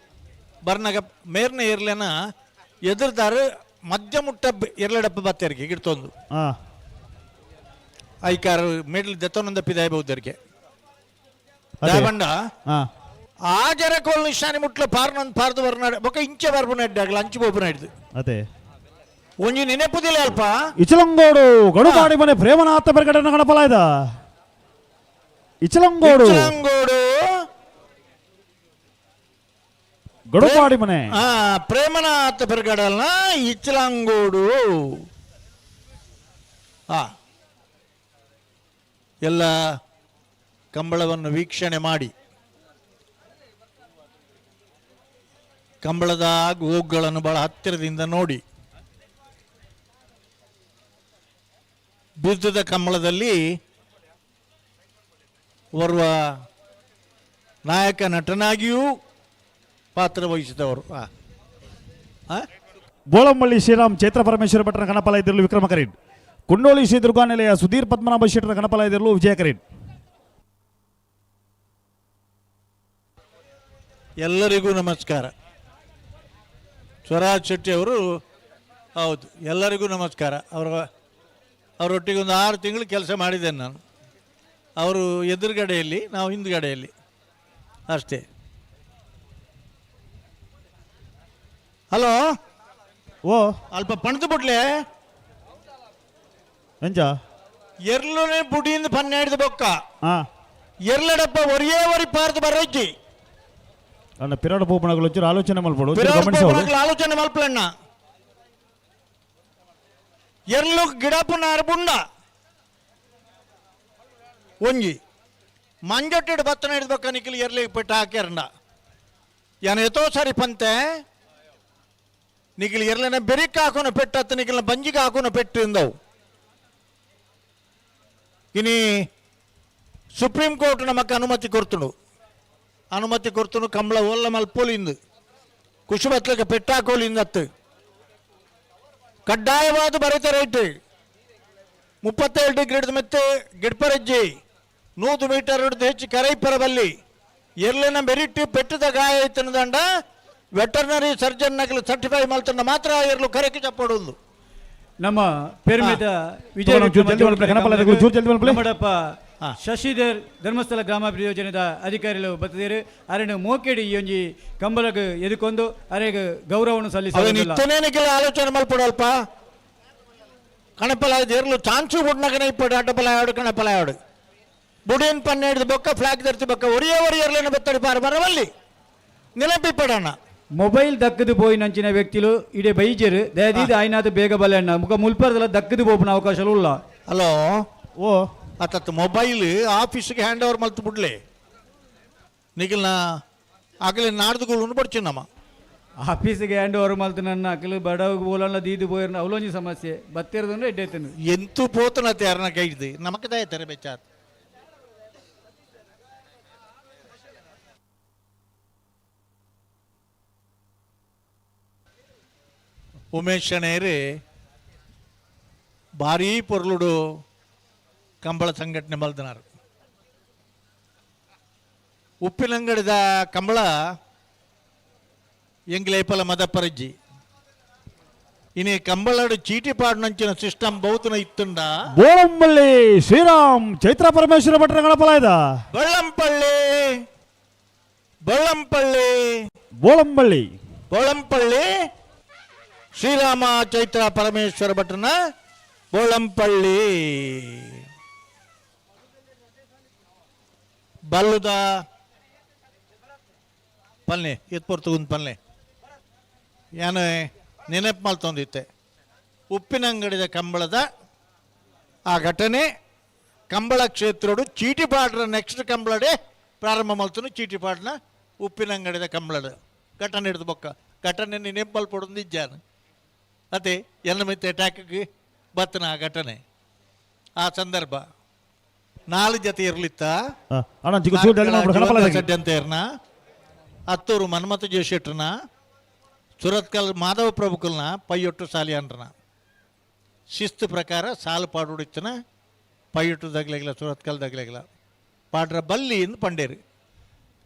ಬರ್ನಾಗ ಮೇರ್ನ ಇರ್ಲೆನ ಎದುರ್ದಾರು ಮಧ್ಯ ಮುಟ್ಟ ಎರಡಪ್ಪ ಬತ್ತೇರಿಗೆ ಗಿಡ್ತೊಂದು ಹಾ ಐಕಾರು ಮಿಡ್ಲ್ ದೆತ್ತೊಂದ ಪಿದಾಯ ಬೌದ್ಧರಿಗೆ ಅದೇ. ಬಂಡ ಹಾ ಆ ಜರಕೋಲ್ ನಿಶಾನಿ ಮುಟ್ಲ ಪಾರ್ನೊಂದು ಪಾರ್ದು ಬರ್ನಾಡ ಬೊಕ್ಕ ಇಂಚೆ ಬರ್ಬನ ಇಡ್ಡಾಗಲ ಅಂಚು ಬೋಬನ ಹಿಡ್ದು ಅದೇ ಒಂಜಿ ನೆನಪುದಿಲ್ಲ ಅಲ್ಪ ಇಚಲಂಗೋಡು ಗಡುಪಾಡಿ ಮನೆ ಪ್ರೇಮನಾಥ ಪ್ರಗಡನ ಗಣಪಲಾಯದ ಇಚಲಂಗೋಡು ಇಚ್ಚಲಂಗೋಡು ಗಡುಪಾಡಿ ಮನೆ ಪ್ರೇಮನಾಥ ಬೆರಗಡಲ್ನ ಇಚ್ಚಲಂಗೋಡು ಎಲ್ಲ ಕಂಬಳವನ್ನು ವೀಕ್ಷಣೆ ಮಾಡಿ ಕಂಬಳದ ಹೋಗುಗಳನ್ನು ಬಹಳ ಹತ್ತಿರದಿಂದ ನೋಡಿ ಬಿದ್ದದ ಕಂಬಳದಲ್ಲಿ ಓರ್ವ ನಾಯಕ ನಟನಾಗಿಯೂ ಪಾತ್ರ ವಹಿಸಿದವರು ಬೋಳಂಬಳ್ಳಿ ಶ್ರೀರಾಮ್ ಚೈತ್ರ ಪರಮೇಶ್ವರ ಭಟ್ರನ ಗಣಪಲಾಯದಿರಲು ವಿಕ್ರಮ ಕರೀಡ್ ಕುಂಡೋಳಿ ಶ್ರೀ ದುರ್ಗಾನಿಲಯ ಸುಧೀರ್ ಪದ್ಮನಾಭ ಶೆಟ್ಟರ ಗಣಪಲಾಯದಿರಲು ವಿಜಯ ಕರೀಡ್ ಎಲ್ಲರಿಗೂ ನಮಸ್ಕಾರ. ಸ್ವರಾಜ್ ಶೆಟ್ಟಿ ಅವರು ಹೌದು ಎಲ್ಲರಿಗೂ ನಮಸ್ಕಾರ. ಅವರೊಟ್ಟಿಗೆ ಒಂದು 6 ತಿಂಗಳು ಕೆಲಸ ಮಾಡಿದ್ದೇನೆ ನಾನು. ಅವರು ಎದುರುಗಡೆಯಲ್ಲಿ, ನಾವು ಹಿಂದುಗಡೆಯಲ್ಲಿ ಅಷ್ಟೇ. ಹಲೋ ಓ ಅಲ್ಪ ಪಣದು ಬಿಡ್ಲೆ ಎಂಜ ಎರ್ಲುನೆ ಬುಡಿಯಿಂದ 12 ಬೊಕ್ಕ ಎರ್ಲಡಪ್ಪ ಒರಿಯೇ ಒರಿ ಪಾರ್ದು ಬರಜ್ಜಿ ಅಣ್ಣ ಪಿರಾಡ ಪೋಪಣಗಳು ಒಂಚೂರು ಆಲೋಚನೆ ಮಾಡ್ಬೋದು ಆಲೋಚನೆ ಮಲ್ಪಲಣ್ಣ ಎರ್ಲು ಗಿಡಪುನ ಅರ್ಬುಂಡ ಒಂಜಿ ಮಂಜೊಟ್ಟಿಡು ಬತ್ತನ ಹಿಡ್ಬೇಕ ನಿಖಿಲ್ ಎರ್ಲಿಗೆ ಪೆಟ್ಟ ಹಾಕ್ಯಾರಂಡ ಯಾನ ಎತೋ ಸರಿ ಪಂತೆ ನಿಖಿಲ್ ಎರ್ಲನ ಬೆರಿಕ್ ಹಾಕೋನ ಪೆಟ್ಟು ಹತ್ತು ನಿಖಿಲ್ನ ಬಂಜಿಗೆ ಹಾಕೋನ ಪೆಟ್ಟು ಇಂದವು ಇನಿ ಸುಪ್ರೀಂ ಕೋರ್ಟ್ ನಮಕ್ಕೆ ಅನುಮತಿ ಕೊರ್ತುನು ಕಂಬಳ ಒಲ್ಲ ಮಲ್ಪೋಲಿಂದು ಖುಷಿ ಬತ್ಲಕ್ಕೆ ಪೆಟ್ಟಾಕೋಲಿಂದ ಹತ್ತು ಕಡ್ಡಾಯವಾದ ಬರೀತ ರೇಟ್ 37 ಡಿಗ್ರಿ ಮೆತ್ತೆ ಗಿಡ್ಪರಜ್ಜಿ 100 ಮೀಟರ್ ಹಿಡಿದು ಹೆಚ್ಚು ಕರೈಪರಬಲ್ಲಿ ಎರ್ಲಿನ ಮೆರಿಟ್ ಪೆಟ್ಟದ ಗಾಯ ಐತನ ದಂಡ ವೆಟರ್ನರಿ ಸರ್ಜನ್ ನಗಲು ಸರ್ಟಿಫೈ ಮಲ್ತನ್ನ ಮಾತ್ರ ಎರ್ಲು ಕರೆಕ್ಕೆ ಚಪ್ಪಡುವುದು ನಮ್ಮ ಪೇರ್ಮಿತ ವಿಜಯ ಶಶಿಧರ್ ಧರ್ಮಸ್ಥಳ ಗ್ರಾಮಾಭಿವೃದ್ಧಿ ಯೋಜನೆದ ಅಧಿಕಾರಿಗಳು ಬತ್ತದೇರು ಅರಣ್ಯ ಮೋಕೆಡಿ ಈ ಒಂಜಿ ಕಂಬಲಕ್ಕೆ ಎದುಕೊಂಡು ಅರೆಗೆ ಗೌರವವನ್ನು ಸಲ್ಲಿಸಿಲ್ಲ ಆಲೋಚನೆ ಮಲ್ಪಡಲ್ಪ ಕಣಪಲಾಯದ ಎರ್ಲು ಚಾನ್ಸು ಬುಡ್ನಗನ ಇಪ್ಪಡು ಅಡ್ಡಪಲಾಯೋಡು ಕಣಪಲಾಯೋಡು ಬುಡಿಯನ್ ಪನ್ನೆಡ್ದು ಬೊಕ್ಕ ಫ್ಲಾಗ್ ಧರಿಸಿ ಬೊಕ್ಕ ಒರಿಯೇ ಎರ್ಲಿನ ಬೆತ್ತಡಿ ಪಾರ ಬರವಲ್ಲಿ ನಿಲಂಪಿಪ್ಪಡಣ್ಣ ಮೊಬೈಲ್ ದಕ್ಕದು పోయి నంచిన వ్యక్తులు ఇడే బైజరు దయదీది ఆయనతో ಬೇಗ ಬಲಣ್ಣ ಮುಖ ಮುಲ್ಪರ್ದಲ್ಲ ದಕ್ಕದು పోపున అవకాశాలు ಇಲ್ಲ. ಹಲೋ ಓ ಅತ್ತ ಮೊಬೈಲ್ ಆಫೀಸ್ಗೆ ಹ್ಯಾಂಡ್ ಓವರ್ ಮಲ್ತು ಬಿಡ್ಲೆ ನಿಖಿಲ್ನ ಆಗಲೇ ನಾಡ್ದುಗಳು ಬಡ್ಚಿನಮ್ಮ ಆಫೀಸ್ಗೆ ಹ್ಯಾಂಡ್ ಓವರ್ ಮಲ್ತು ನನ್ನ ಅಕಲು ಬಡವಗೆ ಬೋಲಲ್ಲ ದೀದು పోయిన ಅವಲೊಂಜಿ ಸಮಸ್ಯೆ ಬತ್ತಿರದಂದ್ರೆ ಎಡ್ಡೆತನು ಎಂತೂ ಪೋತನತೆ ಯಾರನ್ನ ಕೈದು ನಮಕ್ಕೆ ದಯತಾರೆ ಬೆಚ್ಚಾರ ಉಮೇಶ್ ಶಣೇರಿ ಭಾರೀ ಪೊರ್ಲುಡು ಕಂಬಳ ಸಂಘಟನೆ ಮಲ್ದನಾರು ಉಪ್ಪಿನಂಗಡಿದ ಕಂಬಳ ಎಂಗ್ಲೇಪಲ ಮದಪರಜ್ಜಿ ಇನಿ ಕಂಬಳಡು ಚೀಟಿ ಪಾಡ್ನಂಚಿನ ಸಿಸ್ಟಮ್ ಬಹುತನ ಇತ್ತುಂಡ ಬೋಳಂಬಳ್ಳಿ ಶ್ರೀರಾಮ್ ಚೈತ್ರ ಪರಮೇಶ್ವರ ಭಟ್ರ ಗಣಪಲಾಯದ ಬೋಳಂಪಳ್ಳಿ ಶ್ರೀರಾಮ ಚೈತ್ರ ಪರಮೇಶ್ವರ ಭಟ್ರನ ಓಳಂಪಳ್ಳಿ ಬಲ್ಲುದ ಪಲ್ಲೆ ಎತ್ಪೊರ್ತುಗುಂದು ಪಲ್ಲೆ ಏನು ನೆನಪು ಮಲ್ತೊಂದಿತ್ತೆ ಉಪ್ಪಿನಂಗಡಿದ ಕಂಬಳದ ಆ ಘಟನೆ ಕಂಬಳ ಕ್ಷೇತ್ರಡು ಚೀಟಿಪಾಡ್ರ ನೆಕ್ಸ್ಟ್ ಕಂಬಳಡೆ ಪ್ರಾರಂಭ ಮಲ್ತನು ಚೀಟಿಪಾಡ್ನ ಉಪ್ಪಿನಂಗಡಿದ ಕಂಬಳದ ಘಟನೆ ಹಿಡಿದು ಬೊಕ್ಕ ಘಟನೆ ನೆನಪು ಮಲ್ಪೊಡೊಂದು ಇಜ್ಜಾನು ಅದೇ ಎಲ್ಲ ಮಿತ್ತೆ ಅಟ್ಯಾಕ್ಗೆ ಬತ್ತನ ಆ ಘಟನೆ ಆ ಸಂದರ್ಭ 4 ಜೊತೆ ಇರ್ಲಿತ್ತ ಷಡ್ಯಂತರ್ನ ಹತ್ತೂರು ಮನ್ಮಥ ಜೋಶೆಟ್ರನ ಸುರತ್ಕಲ್ ಮಾಧವ ಪ್ರಭುಕಲ್ನ ಪೈಯೊಟ್ಟು ಸಾಲಿಯಾನ್ರನ ಶಿಸ್ತು ಪ್ರಕಾರ ಸಾಲು ಪಾಡುಡಿತ್ತನ ಪೈಯೊಟ್ಟು ದಗ್ಲೆಗಿಲ್ಲ ಸುರತ್ಕಲ್ ದಗ್ಲೆಗಿಲ್ಲ ಪಾಡ್ರ ಬಲ್ಲಿಯಿಂದ ಪಂಡೇರಿ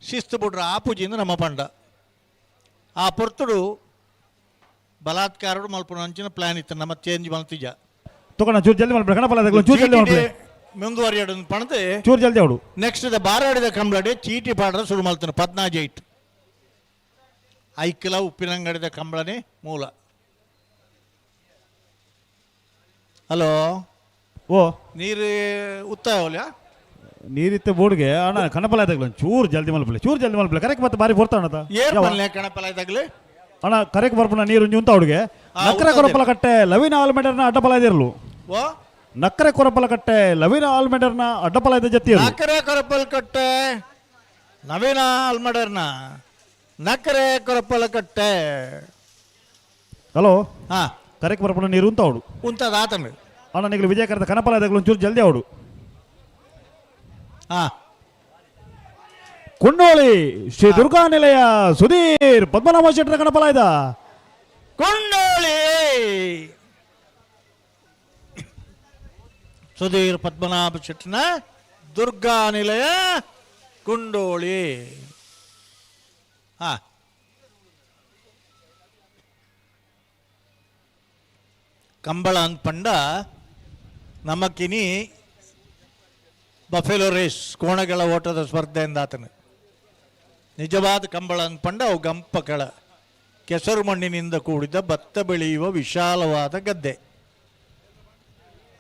ಶಿಸ್ತು ಬಿಡ್ರ ಆ ಪೂಜೆಯಿಂದ ನಮ್ಮ ಪಂಡ ಆ ಪೊರ್ತುಡು ಬಲಾತ್ಕಾರಡು ಮಲ್ಪನ ಅಂಚಿನ ಪ್ಲಾನ್ ಇತ್ತು ನಮ್ಮ ಚೇಂಜ್ ಮಲ್ತಿಜ ಮುಂದುವರಿಯಡು ಪಣದೆ ಚೂರು ಜಲ್ದಿ ಅವಡು ನೆಕ್ಸ್ಟ್ ಬಾರಾಡಿದ ಕಂಬಳಡೆ ಚೀಟಿ ಪಾಡ್ರ ಶುರು ಮಲ್ತಾನೆ 15 ಐಕ್ಲ ಉಪ್ಪಿನಂಗಡಿದ ಕಂಬಳನೆ ಮೂಲ. ಹಲೋ ಓ ನೀರು ಉತ್ತಾಯ ನೀರಿತ್ತ ಬೋರ್ಡ್ಗೆ ಅಣ್ಣ ಕಣಪಲಾಯ್ದಾಗ್ಲ ಚೂರು ಜಲ್ದಿ ಮಲ್ಪಲೆ ಕರೆಕ್ಟ್ ಮತ್ತೆ ಬಾರಿ ಬರ್ತಾಣದ ಕಣಪಲಾಯ್ದಾಗ್ಲಿ ಅಣ್ಣ ಕರೆಕ್ಟ್ ಬರ್ಪಣ ನೀರು ಉಂತ ಹುಡುಗೆ ನಕ್ಕರೆ ಕೊರಪಲ ಕಟ್ಟೆ ಲವಿನ ಆಲ್ಮೆಡರ್ನ ಅಡ್ಡಪಲಾಯ್ದಿರ್ಲು ನಕ್ಕರೆ ಕೊರಪಲ ಕಟ್ಟೆ ಲವಿನ ಆಲ್ಮೆಡರ್ನ ಅಡ್ಡಪಲಾಯ್ದ ಜೊತೆ ನಕ್ಕರೆ ಕೊರಪಲ ಕಟ್ಟೆ ನವೀನ ಆಲ್ಮೆಡರ್ನ ನಕ್ಕರೆ ಕೊರಪಲ ಕಟ್ಟೆ ಹಲೋ ಹಾ ಕರೆಕ್ಟ್ ಬರ್ಪಣ ನೀರು ಉಂತ ಹುಡು ಉಂತದ ಆತಂಡು ಅಣ್ಣ ನಿಗ್ಲು ವಿಜಯ ಕರೆದ ಕಣಪಲಾಯ್ದಾಗ್ಲು ಒಂಚೂರು ಜಲ್ದಿ ಅವಡು ಹಾ ಕುಂಡೋಳಿ ಶ್ರೀ ದುರ್ಗಾ ನಿಲಯ ಸುಧೀರ್ ಪದ್ಮನಾಭ ಶೆಟ್ಟರ ಕಣಪಲಾಯ್ದ ಕುಂಡೋಳಿ ಸುಧೀರ್ ಪದ್ಮನಾಭ ಶೆಟ್ಟನ ದುರ್ಗಾ ನಿಲಯ ಕುಂಡೋಳಿ ಹಾ ಕಂಬಳ ಅಂತ ಪಂಡ ನಮಕ್ಕಿನಿ ಬಫೆಲೋ ರೇಸ್ ಕೋಣಗಳ ಓಟದ ಸ್ಪರ್ಧೆಯಿಂದ ಆತನು ನಿಜವಾದ ಕಂಬಳ ಅಂತ ಪಂಡ ಅವು ಗಂಪಕಳ ಕೆಸರು ಮಣ್ಣಿನಿಂದ ಕೂಡಿದ ಭತ್ತ ಬೆಳೆಯುವ ವಿಶಾಲವಾದ ಗದ್ದೆ.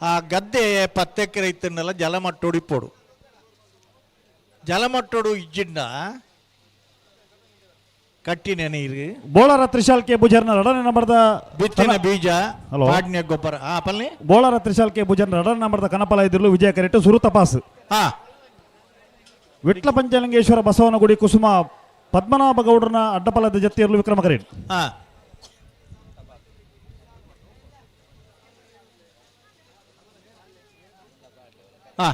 ಆ ಗದ್ದೆ 10 ಎಕರೆ ಇತ್ತನ್ನೆಲ್ಲ ಜಲಮಟ್ಟೊಡಿಪೋಡು ಜಲಮಟ್ಟೊಡು ಇಜ್ಜಿಂಡ ಕಟ್ಟಿನ ನೀರು ಬೋಳರ ತ್ರಿಶಾಲ್ ಕೆ ಬುಜರ್ನ ರಡನೆ ನಂಬರ್ದ ಬಿತ್ತಿನ ಬೀಜ ಪಾಡ್ಯ ಗೊಬ್ಬರ ಆ ಪಲ್ಲೆ ಬೋಳರ ತ್ರಿಶಾಲ್ ಕೆ ಬುಜರ್ನ ರಡನೆ ನಂಬರ್ದ ಕನಪಲ ಇದ್ರಲು ವಿಜಯ ಕರೆಟ್ಟು ಸುರು ತಪಾಸ್ ಹಾ ವಿಟ್ಲ ಪಂಚಲಿಂಗೇಶ್ವರ ಬಸವನಗುಡಿ ಕುಸುಮ ಪದ್ಮನಾಭ ಗೌಡರನ ಅಡ್ಡಪಲದ ಜೊತೆಯಲ್ಲೂ ವಿಕ್ರಮ ಕರೇಟ್ ಹಾ ಹಾ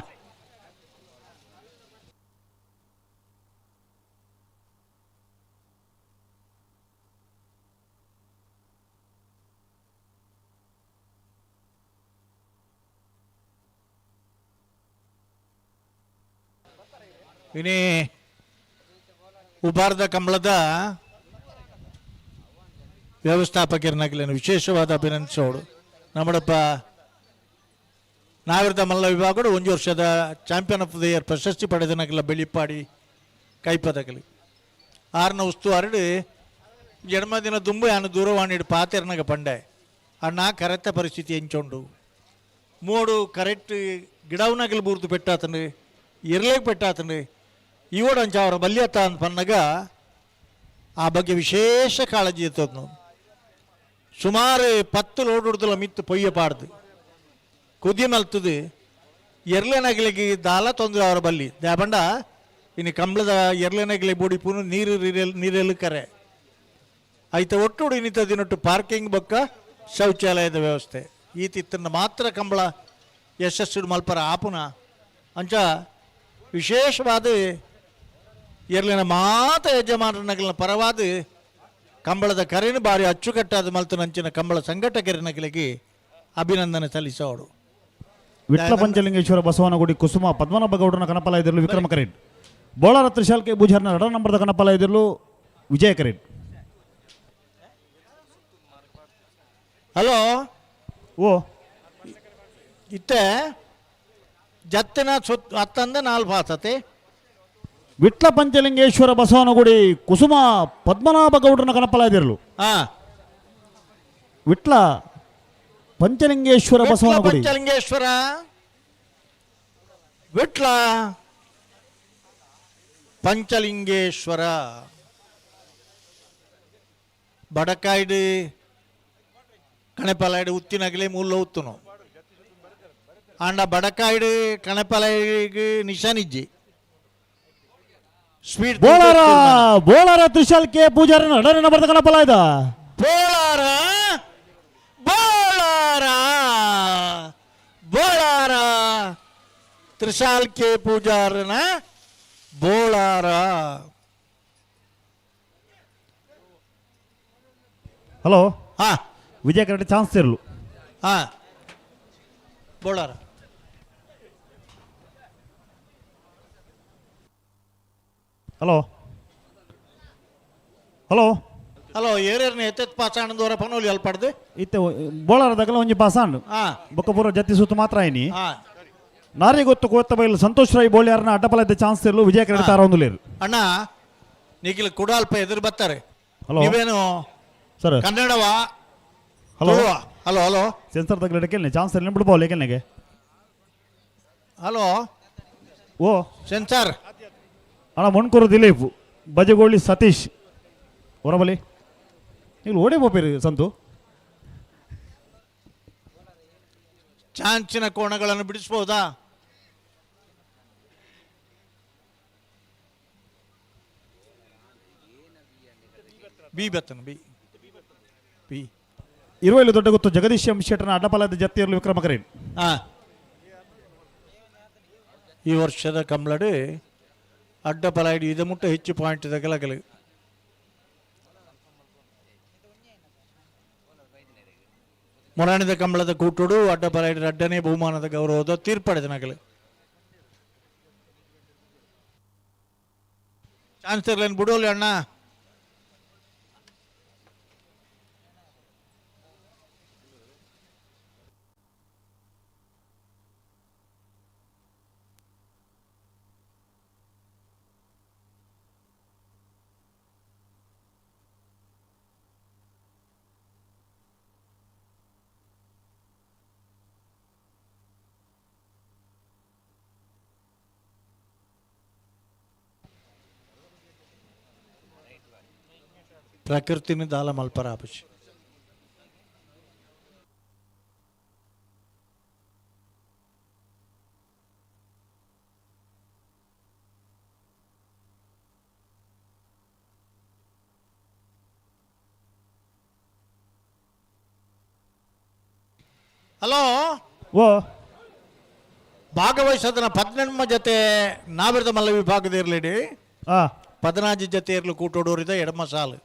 ಇನಿ ಉಬಾರ್ದ ಕಂಬಳದ ವ್ಯವಸ್ಥಾಪಕರನ್ನಾಗಲೇನು ವಿಶೇಷವಾದ ಅಭಿನಂದಿಸೋಡು ನಮ್ಮಡಪ್ಪ ನಾಗರಿಕ ಮಲ್ಲ ವಿಭಾಗಗಳು 1 ವರ್ಷದ ಚಾಂಪಿಯನ್ ಆಫ್ ದ ಇಯರ್ ಪ್ರಶಸ್ತಿ ಪಡೆದನಾಗಲ್ಲ ಬೆಳಿಪಾಡಿ ಕೈಪದಗಲಿ 6ನ ಉಸ್ತುವಾರಿ ಜನ್ಮದಿನ ದುಂಬು ಯಾನು ದೂರವಾಣಿ ಪಾತೆರ್ನಾಗ ಪಂಡೆ ಅಣ್ಣ ಕರೆಕ್ಟ ಪರಿಸ್ಥಿತಿ ಹೆಂಚೊಂಡು 3 ಕರೆಕ್ಟ್ ಗಿಡವನಾಗಲಿ ಬೂರ್ದು ಪೆಟ್ಟಾತಂಡು ಇರ್ಲೇಗೆ ಪೆಟ್ಟಾತಂಡು ಇವಡಂಚ ಅವರ ಬಲ್ಯತ ಅಂತ ಪನ್ನಗ ಆ ಬಗ್ಗೆ ವಿಶೇಷ ಕಾಳಜಿ ಇರ್ತದ ಸುಮಾರು 10 ಲೋಡ್ ಹೊಡೆದಲ್ಲ ಮಿತ್ತು ಪೊಯ್ಯ ಪಾಡ್ದು ಕುದಿ ಮಲ್ತದು ಎರ್ಲೆನಗಿಲಿಗೆ ದಾಲ ತೊಂದರೆ ಅವರ ಬಲ್ಲಿ ದ್ಯಾಬಂಡ ಇನ್ನು ಕಂಬಳದ ಎರ್ಲೆನಗಿಲಿ ಬೂಡಿ ಪುನು ನೀರೆಲ್ಲ ಕರೆ ಆಯ್ತ ಒಟ್ಟು ಇನ್ನಿತ ದಿನೊಟ್ಟು ಪಾರ್ಕಿಂಗ್ ಬೊಕ್ಕ ಶೌಚಾಲಯದ ವ್ಯವಸ್ಥೆ ಈ ತಿತ್ತನ್ನು ಮಾತ್ರ ಕಂಬಳ ಯಶಸ್ಸು ಮಲ್ಪರ ಆಪುನ ಅಂಚ ವಿಶೇಷವಾದ ಎರ್ಲಿನ ಮಾತ ಯಜಮಾನರನಗಲಿನ ಪರವಾದ ಕಂಬಳದ ಕರೆನು ಬಾರಿ ಅಚ್ಚುಕಟ್ಟಾದ ಮಲ್ತನಂಚಿನ ಕಂಬಳ ಸಂಘಟಕರನಗಳಿಗೆ ಅಭಿನಂದನೆ ಸಲ್ಲಿಸೋಡು. ವಿಟ್ಲ ಪಂಚಲಿಂಗೇಶ್ವರ ಬಸವನಗುಡಿ ಕುಸುಮ ಪದ್ಮನಾಭ ಗೌಡನ ಕನಪಲ ಇದಿರಲು ವಿಕ್ರಮ ಕರೇಡ್ ಬೋಳರ ತ್ರಿಶಾಲ್ ಕೆ ಬುಜರ್ನ 2 ನಂಬರ್ದ ಕನಪಲ ಇದಿರಲು ವಿಜಯ ಕರೇಡ್. ಹಲೋ ಓ ಇತ್ತೆ ಜತ್ತಿನ ಸುತ್ತ 10 ಪಾಸತೆ ವಿಟ್ಲ ಪಂಚಲಿಂಗೇಶ್ವರ ಬಸವನಗುಡಿ ಕುಸುಮ ಪದ್ಮನಾಭ ಗೌಡನ ಕನಪಲ ಇದಿರಲು ಹಾ ವಿಟ್ಲ ಪಂಚಲಿಂಗೇಶ್ವರ ವಿಟ್ಲ ಬಸವನಗುಡಿ. ಪಂಚಲಿಂಗೇಶ್ವರ ವಿಟ್ಲ ಪಂಚಲಿಂಗೇಶ್ವರ ಬಡಕಾಯ್ಡು ಕಣೆಪಲಾಯ್ಡು ಉತ್ತಿನಗಲೇ ಮೂಲ ಉತ್ತುನು ಆಂಡ ಬಡಕಾಯ್ಡು ಕಣೆಪಲಾಯ್ಗೆ ನಿಶಾನಿಜ್ಜಿ ಸ್ವೀಟ್ ಬೋಳಾರ ಬೋಳಾರ ತ್ರಿಶಾಲ್ ಕೆ ಪೂಜಾರನ ಅಡರನ ಬರ್ದ ಕಣಪಲ ಇದ ಬೋಳಾರ ಬೋಳಾರ ಬೋಳಾರ ತ್ರಿಶಾಲ್ ಕೆ ಪೂಜಾರನ ಬೋಳಾರ. ಹಲೋ ಹಾ ವಿಜಯ ಕರೆಕ್ಟ್ ಚಾನ್ಸ್ ಇರಲು. ಹಾ ಬೋಳಾರ ಹಲೋ ಹಲೋ ಹಲೋ ಏರೇರ್ನ ಎತ್ತೆತ್ ಪಾಚಾಣದವರ ಪನೋಲಿ ಅಲ್ಪಡ್ದು ಇತ್ತೆ ಬೋಳಾರದಾಗಲ ಒಂಜಿ ಪಾಸಾಂಡು ಹಾ ಬೊಕ್ಕಪೂರ ಜತ್ತಿ ಸುತ್ತು ಮಾತ್ರ ಆಯ್ನಿ ಹಾ ನಾರಿ ಗೊತ್ತು ಕೋತ್ತ ಬೈಲು ಸಂತೋಷ್ ರಾಯ್ ಬೋಳಿಯಾರನ ಅಡ್ಡಪಲ ಇದ್ದ ಚಾನ್ಸ್ ಇರಲು ವಿಜಯ ಕರೆಕ್ಟ್ ತಾರ ಒಂದು ಲೇರು. ಅಣ್ಣ ನೀಗಿಲ್ ಕೂಡ ಅಲ್ಪ ಎದುರು ಬರ್ತಾರೆ. ಹಲೋ ನೀವೇನು ಸರ್ ಕನ್ನಡವಾ ಹಲೋ ಹಲೋ ಹಲೋ ಸೆನ್ಸರ್ ತಗಲಿಡ ಕೇಳಿ ಚಾನ್ಸ್ ಇಲ್ಲ ಬಿಡ್ಬೋಲೆ ಕೆಲ್ನೆಗೆ. ಹಲೋ ಓ ಸೆನ್ಸಾರ್ ಅಣ್ಣ ಮೊಣ್ಕೂರು ದಿಲೀಪ್ ಬಜಗೋಳಿ ಸತೀಶ್ ಹೊರಬಲಿ ನೀವು ಓಡೇ ಬೋಪೇರಿ ಸಂತು ಚಾಂಚಿನ ಕೋಣಗಳನ್ನು ಬಿಡಿಸ್ಬೋದಾ? ಬಿ ಬತ್ತನ ಬಿ ಬಿ ಇರುವಲ್ಲಿ ದೊಡ್ಡ ಗೊತ್ತು ಜಗದೀಶ್ ಎಂ ಶೆಟ್ಟರ್ನ ಅಡ್ಡಪಲದ ಜತ್ತಿ ಇರಲು ವಿಕ್ರಮ ಕರೇನ್. ಹಾ ಈ ವರ್ಷದ ಕಂಬಳಡು ಅಡ್ಡಪಲಾಯ್ಡು ಇದು ಮುಟ್ಟ ಹೆಚ್ಚು ಪಾಯಿಂಟ್ ತಗಲಗಲು ಮೊರಾಣಿದ ಕಂಬಳದ ಕೂಟೋಡು ಅಡ್ಡಪಲಾಯ್ಡು ಅಡ್ಡನೇ ಬಹುಮಾನದ ಗೌರವದ ತೀರ್ಪಡೆದ ನಗಲು ಚಾನ್ಸ್ ಇರ್ಲೇನು ಬಿಡೋಲ್ಲ ಅಣ್ಣ. ಪ್ರಕೃತಿನ ದಾಲ ಮಲ್ಪರ ಆಪಶಿ ಹಲೋ ಓ ಭಾಗವಹಿಸೋದನ್ನ 14 ಜೊತೆ ನಾವಿರದ ಮಲ್ಲ ವಿಭಾಗದ ಇರಲಿಡಿ 14 ಜೊತೆ ಇರಲು ಕೂಟೋಡೋರಿದ ಎಡಮ ಸಾಲು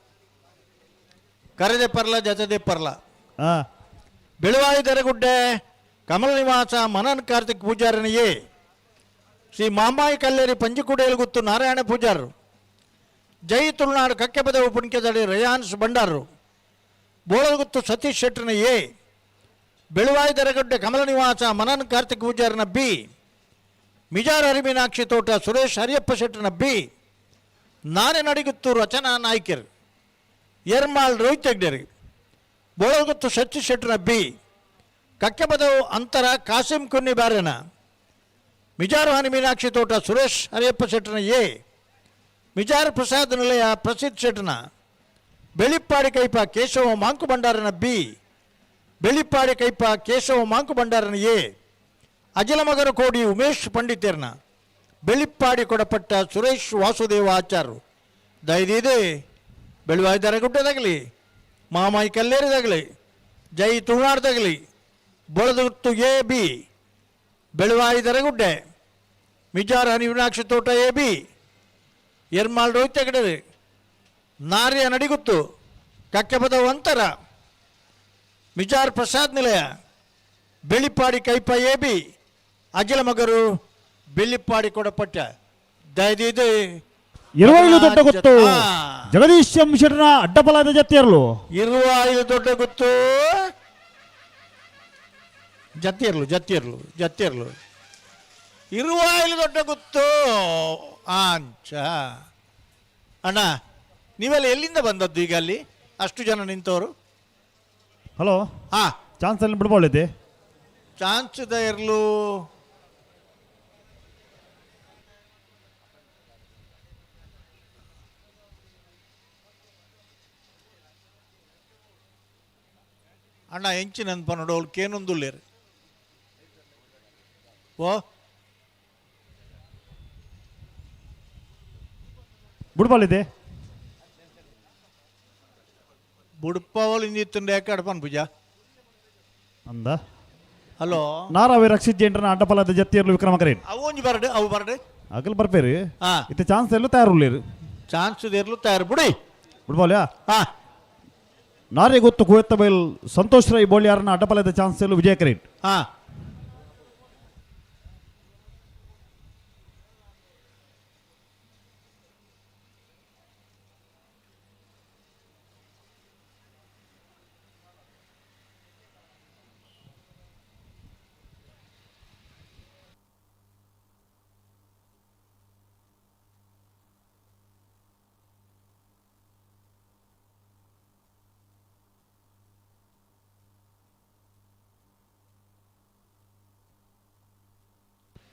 ಕರೆದೆ ಪರ್ಲ ಜೊತೆದೆ ಪರ್ಲ ಬೆಳುವಾಯಿ ದೆರಗುಡ್ಡೆ ಕಮಲ ನಿವಾಸ ಮನನ್ ಕಾರ್ತಿಕ್ ಪೂಜಾರನಿಯೇ ಶ್ರೀ ಮಾಮಾಯಿ ಕಲ್ಲೇರಿ ಪಂಜಿಕುಡಿಯಲ್ಲಿ ಗುತ್ತು ನಾರಾಯಣ ಪೂಜಾರರು ಜೈ ತುಳುನಾಡು ಕಕ್ಕೆಬದವು ಪುಣ್ಯದಡಿ ರಯಾನ್ಸ್ ಭಂಡಾರರು ಬೋಳಗುತ್ತು ಸತೀಶ್ ಶೆಟ್ಟರ್ನಿಯೇ ಬೆಳುವಾಯಿ ದೆರಗುಡ್ಡೆ ಕಮಲ ನಿವಾಸ ಮನನ್ ಕಾರ್ತಿಕ್ ಪೂಜಾರನ ಬಿ ಮಿಜಾರ್ ಹರಿಮೀನಾಕ್ಷಿ ತೋಟ ಸುರೇಶ್ ಹರಿಯಪ್ಪ ಶೆಟ್ಟರ್ನ ಬಿ ನಾನೇ ನಡಿಗುತ್ತು ರಚನಾ ನಾಯ್ಕರ್ ಏರ್ಮಾಳ್ ರೋಹಿತ್ ಹೆಗ್ಡೆರಿ ಬೋಳಗುತ್ತು ಸತೀಶ್ ಶೆಟ್ಟರ್ನ ಬಿ ಕಕ್ಕೆಬದವು ಅಂತರ ಕಾಸಿಂ ಕುನ್ನಿ ಬಾರೆನ ಮಿಜಾರ್ ಹರಿಮೀನಾಕ್ಷಿ ತೋಟ ಸುರೇಶ್ ಹರಿಯಪ್ಪ ಶೆಟ್ಟರ್ನ ಎ ಮಿಜಾರ್ ಪ್ರಸಾದ್ ನಿಲಯ ಪ್ರಸಿದ್ಧ ಶೆಟ್ಟರ್ನ ಬೆಳಿಪ್ಪಾಡಿ ಕೈಪ ಕೇಶವ ಮಾಂಕು ಭಂಡಾರನ ಬಿ ಬೆಳಿಪ್ಪಾಡಿ ಕೈಪ ಕೇಶವ ಮಾಂಕು ಭಂಡಾರನ ಎ ಅಜಲಮಗರ ಕೋಡಿ ಉಮೇಶ್ ಪಂಡಿತರ್ನ ಬೆಳಿಪ್ಪಾಡಿ ಕೊಡಪಟ್ಟ ಸುರೇಶ್ ವಾಸುದೇವ ಆಚಾರ್ರು ದಯದಿದೆ ಬೆಳುವಾಯಿ ದರಗುಡ್ಡದಾಗಲಿ ಮಾಮಾಯಿ ಕಲ್ಲೇರಿದಾಗಲಿ ಜೈ ತುಳುನಾಡ್ದಾಗಲಿ ಬೊಳದುತ್ತು ಎ ಬಿ ಬೆಳುವಾಯಿ ದರಗುಡ್ಡೆ ಮಿಜಾರ್ ಹರಿಮೀನಾಕ್ಷಿ ತೋಟ ಎ ಬಿ ಎರ್ಮಾಳ್ ರೋಹಿತ್ ಹೆಗ್ಡೆ ನಾರ್ಯ ನಡಿಗುತ್ತು ಕಕ್ಕೆಬದವು ಅಂತರ ಮಿಜಾರ್ ಪ್ರಸಾದ್ ನಿಲಯ ಬೆಳಿಪ್ಪಾಡಿ ಕೈಪ ಎ ಬಿ ಅಜಲಮಗರು ಬೆಳ್ಳಿಪ್ಪಾಡಿ ಕೊಡಪಟ್ಟ ದಯದಿದೆ ಇರುವೈಲು ದೊಡ್ಡ ಗೊತ್ತು ಜಗದೀಶ್ ಎಂ ಶೆಟ್ಟರ್ನ ಅಡ್ಡಪಲದ ಜತ್ತಿ ಇರಲು ಇರುವಾಯಿಲು ದೊಡ್ಡ ಗೊತ್ತು ಜತ್ತಿರ್ಲು ಜತ್ತಿರ್ಲು ಜತ್ತಿರ್ಲು ಇರುವಾಯಿಲು ದೊಡ್ಡ ಗೊತ್ತು ಆಂಚ ಅಣ್ಣ ನೀವೆಲ್ಲ ಎಲ್ಲಿಂದ ಬಂದದ್ದು ಈಗ ಅಲ್ಲಿ ಅಷ್ಟು ಜನ ನಿಂತವರು? ಹಲೋ ಚಾನ್ಸ್ ಅಲ್ಲಿ ಬಿಡ್ಬೋಳಿದೆ ಚಾನ್ಸ್ ಇರಲು ಅಣ್ಣ ಹೆಂಚಿನ ಅನ್ಪನೋಡು ಅವ್ಳು ಕೇನೊಂದುಲ್ಲೇರು ಓ ಬಿಡ್ಬೋಳಿದೆ ಬುಡ್ಪವಳು ಇಂದಿತ್ತುಂಡೆ ಯಾಕೆ ಅಡಪನ್ ಪೂಜ ಅಂದ ಹಲೋ ನಾರಾವಿ ರಕ್ಷಿತ್ ಜೇಂಡ್ರನ ಅಡ್ಡಪಲದ ಜತ್ತಿಯರ್ಲು ವಿಕ್ರಮ ಕರೇನ್ ಅವು ಒಂಜಿ ಬರ್ಡೆ ಅವು ಬರ್ಡೆ ಆಗಲ್ ಬರ್ಪೇರಿ ಹಾ ಇತ್ತೆ ಚಾನ್ಸ್ ಎಲ್ಲೂ ತಯಾರುಳ್ಳೇರು ಚಾನ್ಸ್ ಇರ್ಲು ತಯಾರು ಬಿಡಿ ಬಿಡ್ಬೋಲ್ಯಾ ಹಾ ನಾರೇ ಗೊತ್ತು ಕುವೆತ್ತ ಬೈಲ್ ಸಂತೋಷ್ ರೈ ಬೋಳಿಯಾರನ ಅಡ್ಡಪಲದ ಚಾನ್ಸ್ ಎಲ್ಲೂ ವಿಜಯ ಕರೇನ್ ಹಾ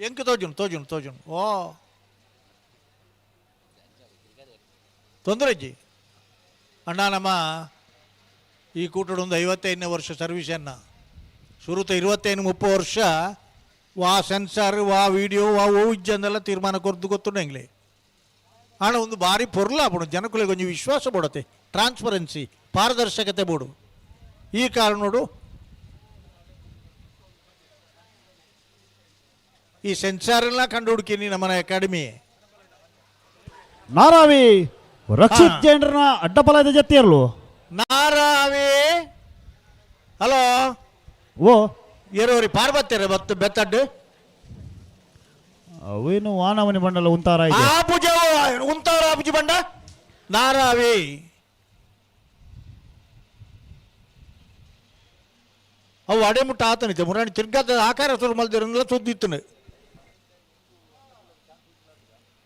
ಎಂಕ ತೋಜುನು ಓ ತೊಂದರೆ ಅಜ್ಜಿ ಅಣ್ಣ ನಮ್ಮ ಈ ಕೂಟದ ಒಂದು 55ನೇ ವರ್ಷ ಸರ್ವಿಸನ್ನು ಶುರುತ 25-30 ವರ್ಷ ವಾ ಸೆನ್ಸಾರ್ ವಾ ವಿಡಿಯೋ ವಾ ಇಜ್ಜಂದೆಲ್ಲ ತೀರ್ಮಾನ ಕೊರ್ದು ಗೊತ್ತುಂಡು ಹೆಂಗ್ಲಿ ಅಣ್ಣ ಒಂದು ಭಾರಿ ಪೊರ್ಲ ಬಿಡು ಜನಗಳಿಗೆ ಒಂಜಿ ವಿಶ್ವಾಸ ಬೋಡತ್ತೆ ಟ್ರಾನ್ಸ್ಪರೆನ್ಸಿ ಪಾರದರ್ಶಕತೆ ಬೋಡು ಈ ಕಾರಣ ನೋಡು ಈ ಸೆನ್ಸಾರ್ ಎಲ್ಲ ಕಂಡು ಹುಡುಕಿನಿ ನಮ್ಮನೆ ಅಕಾಡೆಮಿ ನಾರಾವಿ ರಕ್ಷಿತ್ ಜೇಂಡ್ರನ ಅಡ್ಡಪಲದ ಜತ್ತಿಯರ್ಲು ನಾರಾವಿ ಹಲೋ ಓ ಏರೋರಿ ಪಾರ್ವತ್ಯರೆ ಬತ್ತು ಬೆತ್ತಡ್ಡು ಅವೇನು ವಾನವನಿ ಬಂಡಲ ಉಂತಾರ ಆ ಪೂಜ ಉಂತಾರ ಪೂಜಿ ಬಂಡ ನಾರಾವಿ ಅವು ಅಡೆಮುಟ್ಟ ಆತನಿತೆ ಮುರಾಣಿ ತಿರ್ಗಾದ ಆಕಾರ ಸುರು ಮಲ್ದಿರಲ್ಲ ಸುದ್ದಿತ್ತನು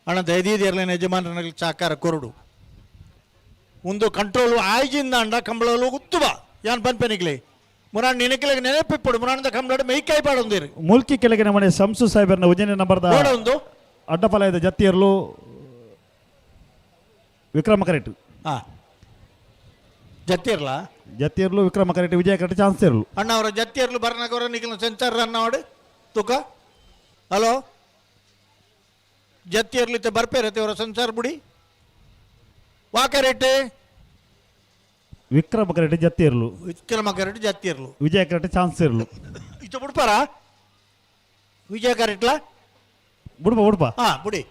ಅಣ್ಣ ದೈದೀದಿರ್ಲೇನ ಯಜಮಾನರಲ್ಲಿ ಚಾಕಾರ ಕೊರಡು ಒಂದು ಕಂಟ್ರೋಲ್ ಆಯ್ಜಿಂದ ಅಂಡ ಕಂಬಳಲು ಉತ್ತುವ ಯಾನ್ ಪನ್ಪೆನಿಗ್ಲಿ ಮುರಾಣ್ ನಿನಕಿಲೆ ನೆನಪಿಪ್ಪಡು ಮುರಾಣದ ಕಂಬಳ ಮೈಕಾಯಿ ಪಾಡೊಂದಿರು ಮುಲ್ಕಿ ಕೆಳಗಿನ ಮನೆ ಸಂಸು ಸಾಹೇಬರ್ನ ಉಜನೆ ನಂಬರ್ದ ಒಂದು ಅಡ್ಡಪಲಯದ ಜತ್ತಿಯರ್ಲು ವಿಕ್ರಮ ಕರೆಟ್ ಹಾ ಜತ್ತಿರ್ಲ ಜತ್ತಿಯರ್ಲು ವಿಕ್ರಮ ಕರೆಟ್ ವಿಜಯ ಕರೆಟ್ ಚಾನ್ಸ್ ಇರ್ಲು ಅಣ್ಣ ಅವರ ಜತ್ತಿಯರ್ಲು ಬರ್ನಾಗವರ ನಿಖಿಲ ಸೆನ್ಸರ್ ಅನ್ನ ಅವಡು ತುಕ ಹಲೋ ಜತ್ತಿಯರ್ಲಿತ್ತೆ ಬರ್ಪೇರತ್ತೆ ಅವರ ಸೆನ್ಸರ್ ಬುಡಿ ವಾಕ ರೇಟ್ ವಿಕ್ರಮ ಕರೆಟ್ ಜತ್ತಿಯರ್ಲು ವಿಕ್ರಮ ಕರೆಟ್ ಜತ್ತಿಯರ್ಲು ವಿಜಯ ಕರೆಟ್ ಚಾನ್ಸ್ ಇರ್ಲು ಇತ್ತು ಬಿಡ್ಪಾರ ವಿಜಯ ಕರೆಟ್ಲ ಬಿಡ್ಬಾ ಹಾ ಬುಡಿ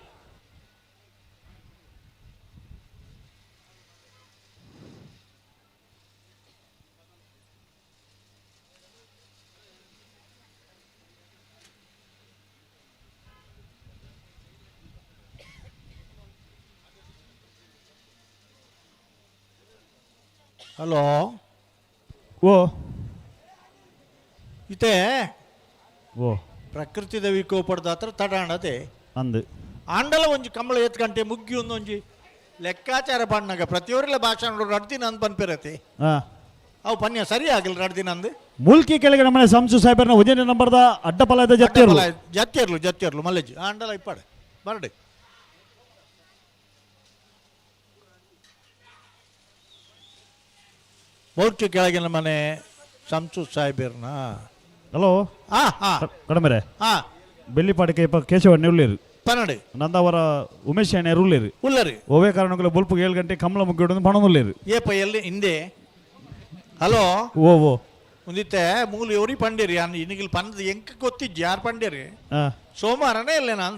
ಹಲೋ ಓ ಇತ್ತೆ ಓ ಪ್ರಕೃತಿದ ವಿಕೋಪದ ಹತ್ರ ತಡಾಣದೆ ಅಂದು ಆಂಡಲ ಒಂಜಿ ಕಂಬಳ ಎತ್ಕಂಟೆ ಮುಗ್ಗಿ ಒಂದೊಂಜಿ ಲೆಕ್ಕಾಚಾರ ಪಣ್ಣಾಗ ಪ್ರತಿಯೊಬ್ಬರೆಲ್ಲ ಭಾಷಣ ರಡ್ದಿನ ಅಂದ್ ಪನ್ಪಿರತ್ತೆ ಹಾ ಅವು ಪನ್ಯ ಸರಿ ಆಗಿಲ್ಲ ರಡ್ದಿನ ಅಂದ್ ಮುಲ್ಕಿ ಕೆಳಗಿನ ಮನೆ ಸಂಸು ಸಾಹೇಬರ್ನ ಉಜನೆ ನಂಬರ್ದ ಅಡ್ಡಪಲಯದ ಜತ್ತಿಯರ್ಲು ಜತ್ತಿಯರ್ಲು ಮಲ್ಲೆಜ್ ಆಂಡಲ ಇಪ್ಪಾಡು ಬರ್ಡೆ ಮೌರ್ತಿ ಕೆಳಗಿನ ಮನೆ ಸಂಸು ಸಾಹೇಬರ್ನ ಹಲೋ ಹಾ ಹಾ ಕಡಿಮೆ ಹಾ ಬೆಳ್ಳಿಪಾಡಿಕೆ ಕೇಶವಣ್ಣ ಉಳ್ಳೇರು ಪನ್ನಡೆ ನಂದವರ ಉಮೇಶ್ ಅಣ್ಣ ಉಳ್ಳೇರು ಉಳ್ಳರಿ ಓವೇ ಕಾರಣಗಳು ಬುಲ್ಪು 7 ಗಂಟೆ ಕಮಲ ಮುಗ್ಗಿಡೋದು ಪಣನುಳ್ಳೇರು ಏಪ ಎಲ್ಲಿ ಹಿಂದೆ ಹಲೋ ಓ ಓ ಮುಂದಿತ್ತೆ ಮೂಲು ಎವ್ರಿ ಪಂಡೇರಿ ಇನ್ನಿಗಿಲ್ ಪಂದ ಎಂಕ ಗೊತ್ತಿಜ್ಜಿ ಯಾರು ಪಂಡೇರಿ ಹಾ ಸೋಮವಾರನೇ ಇಲ್ಲೇ ನಾನು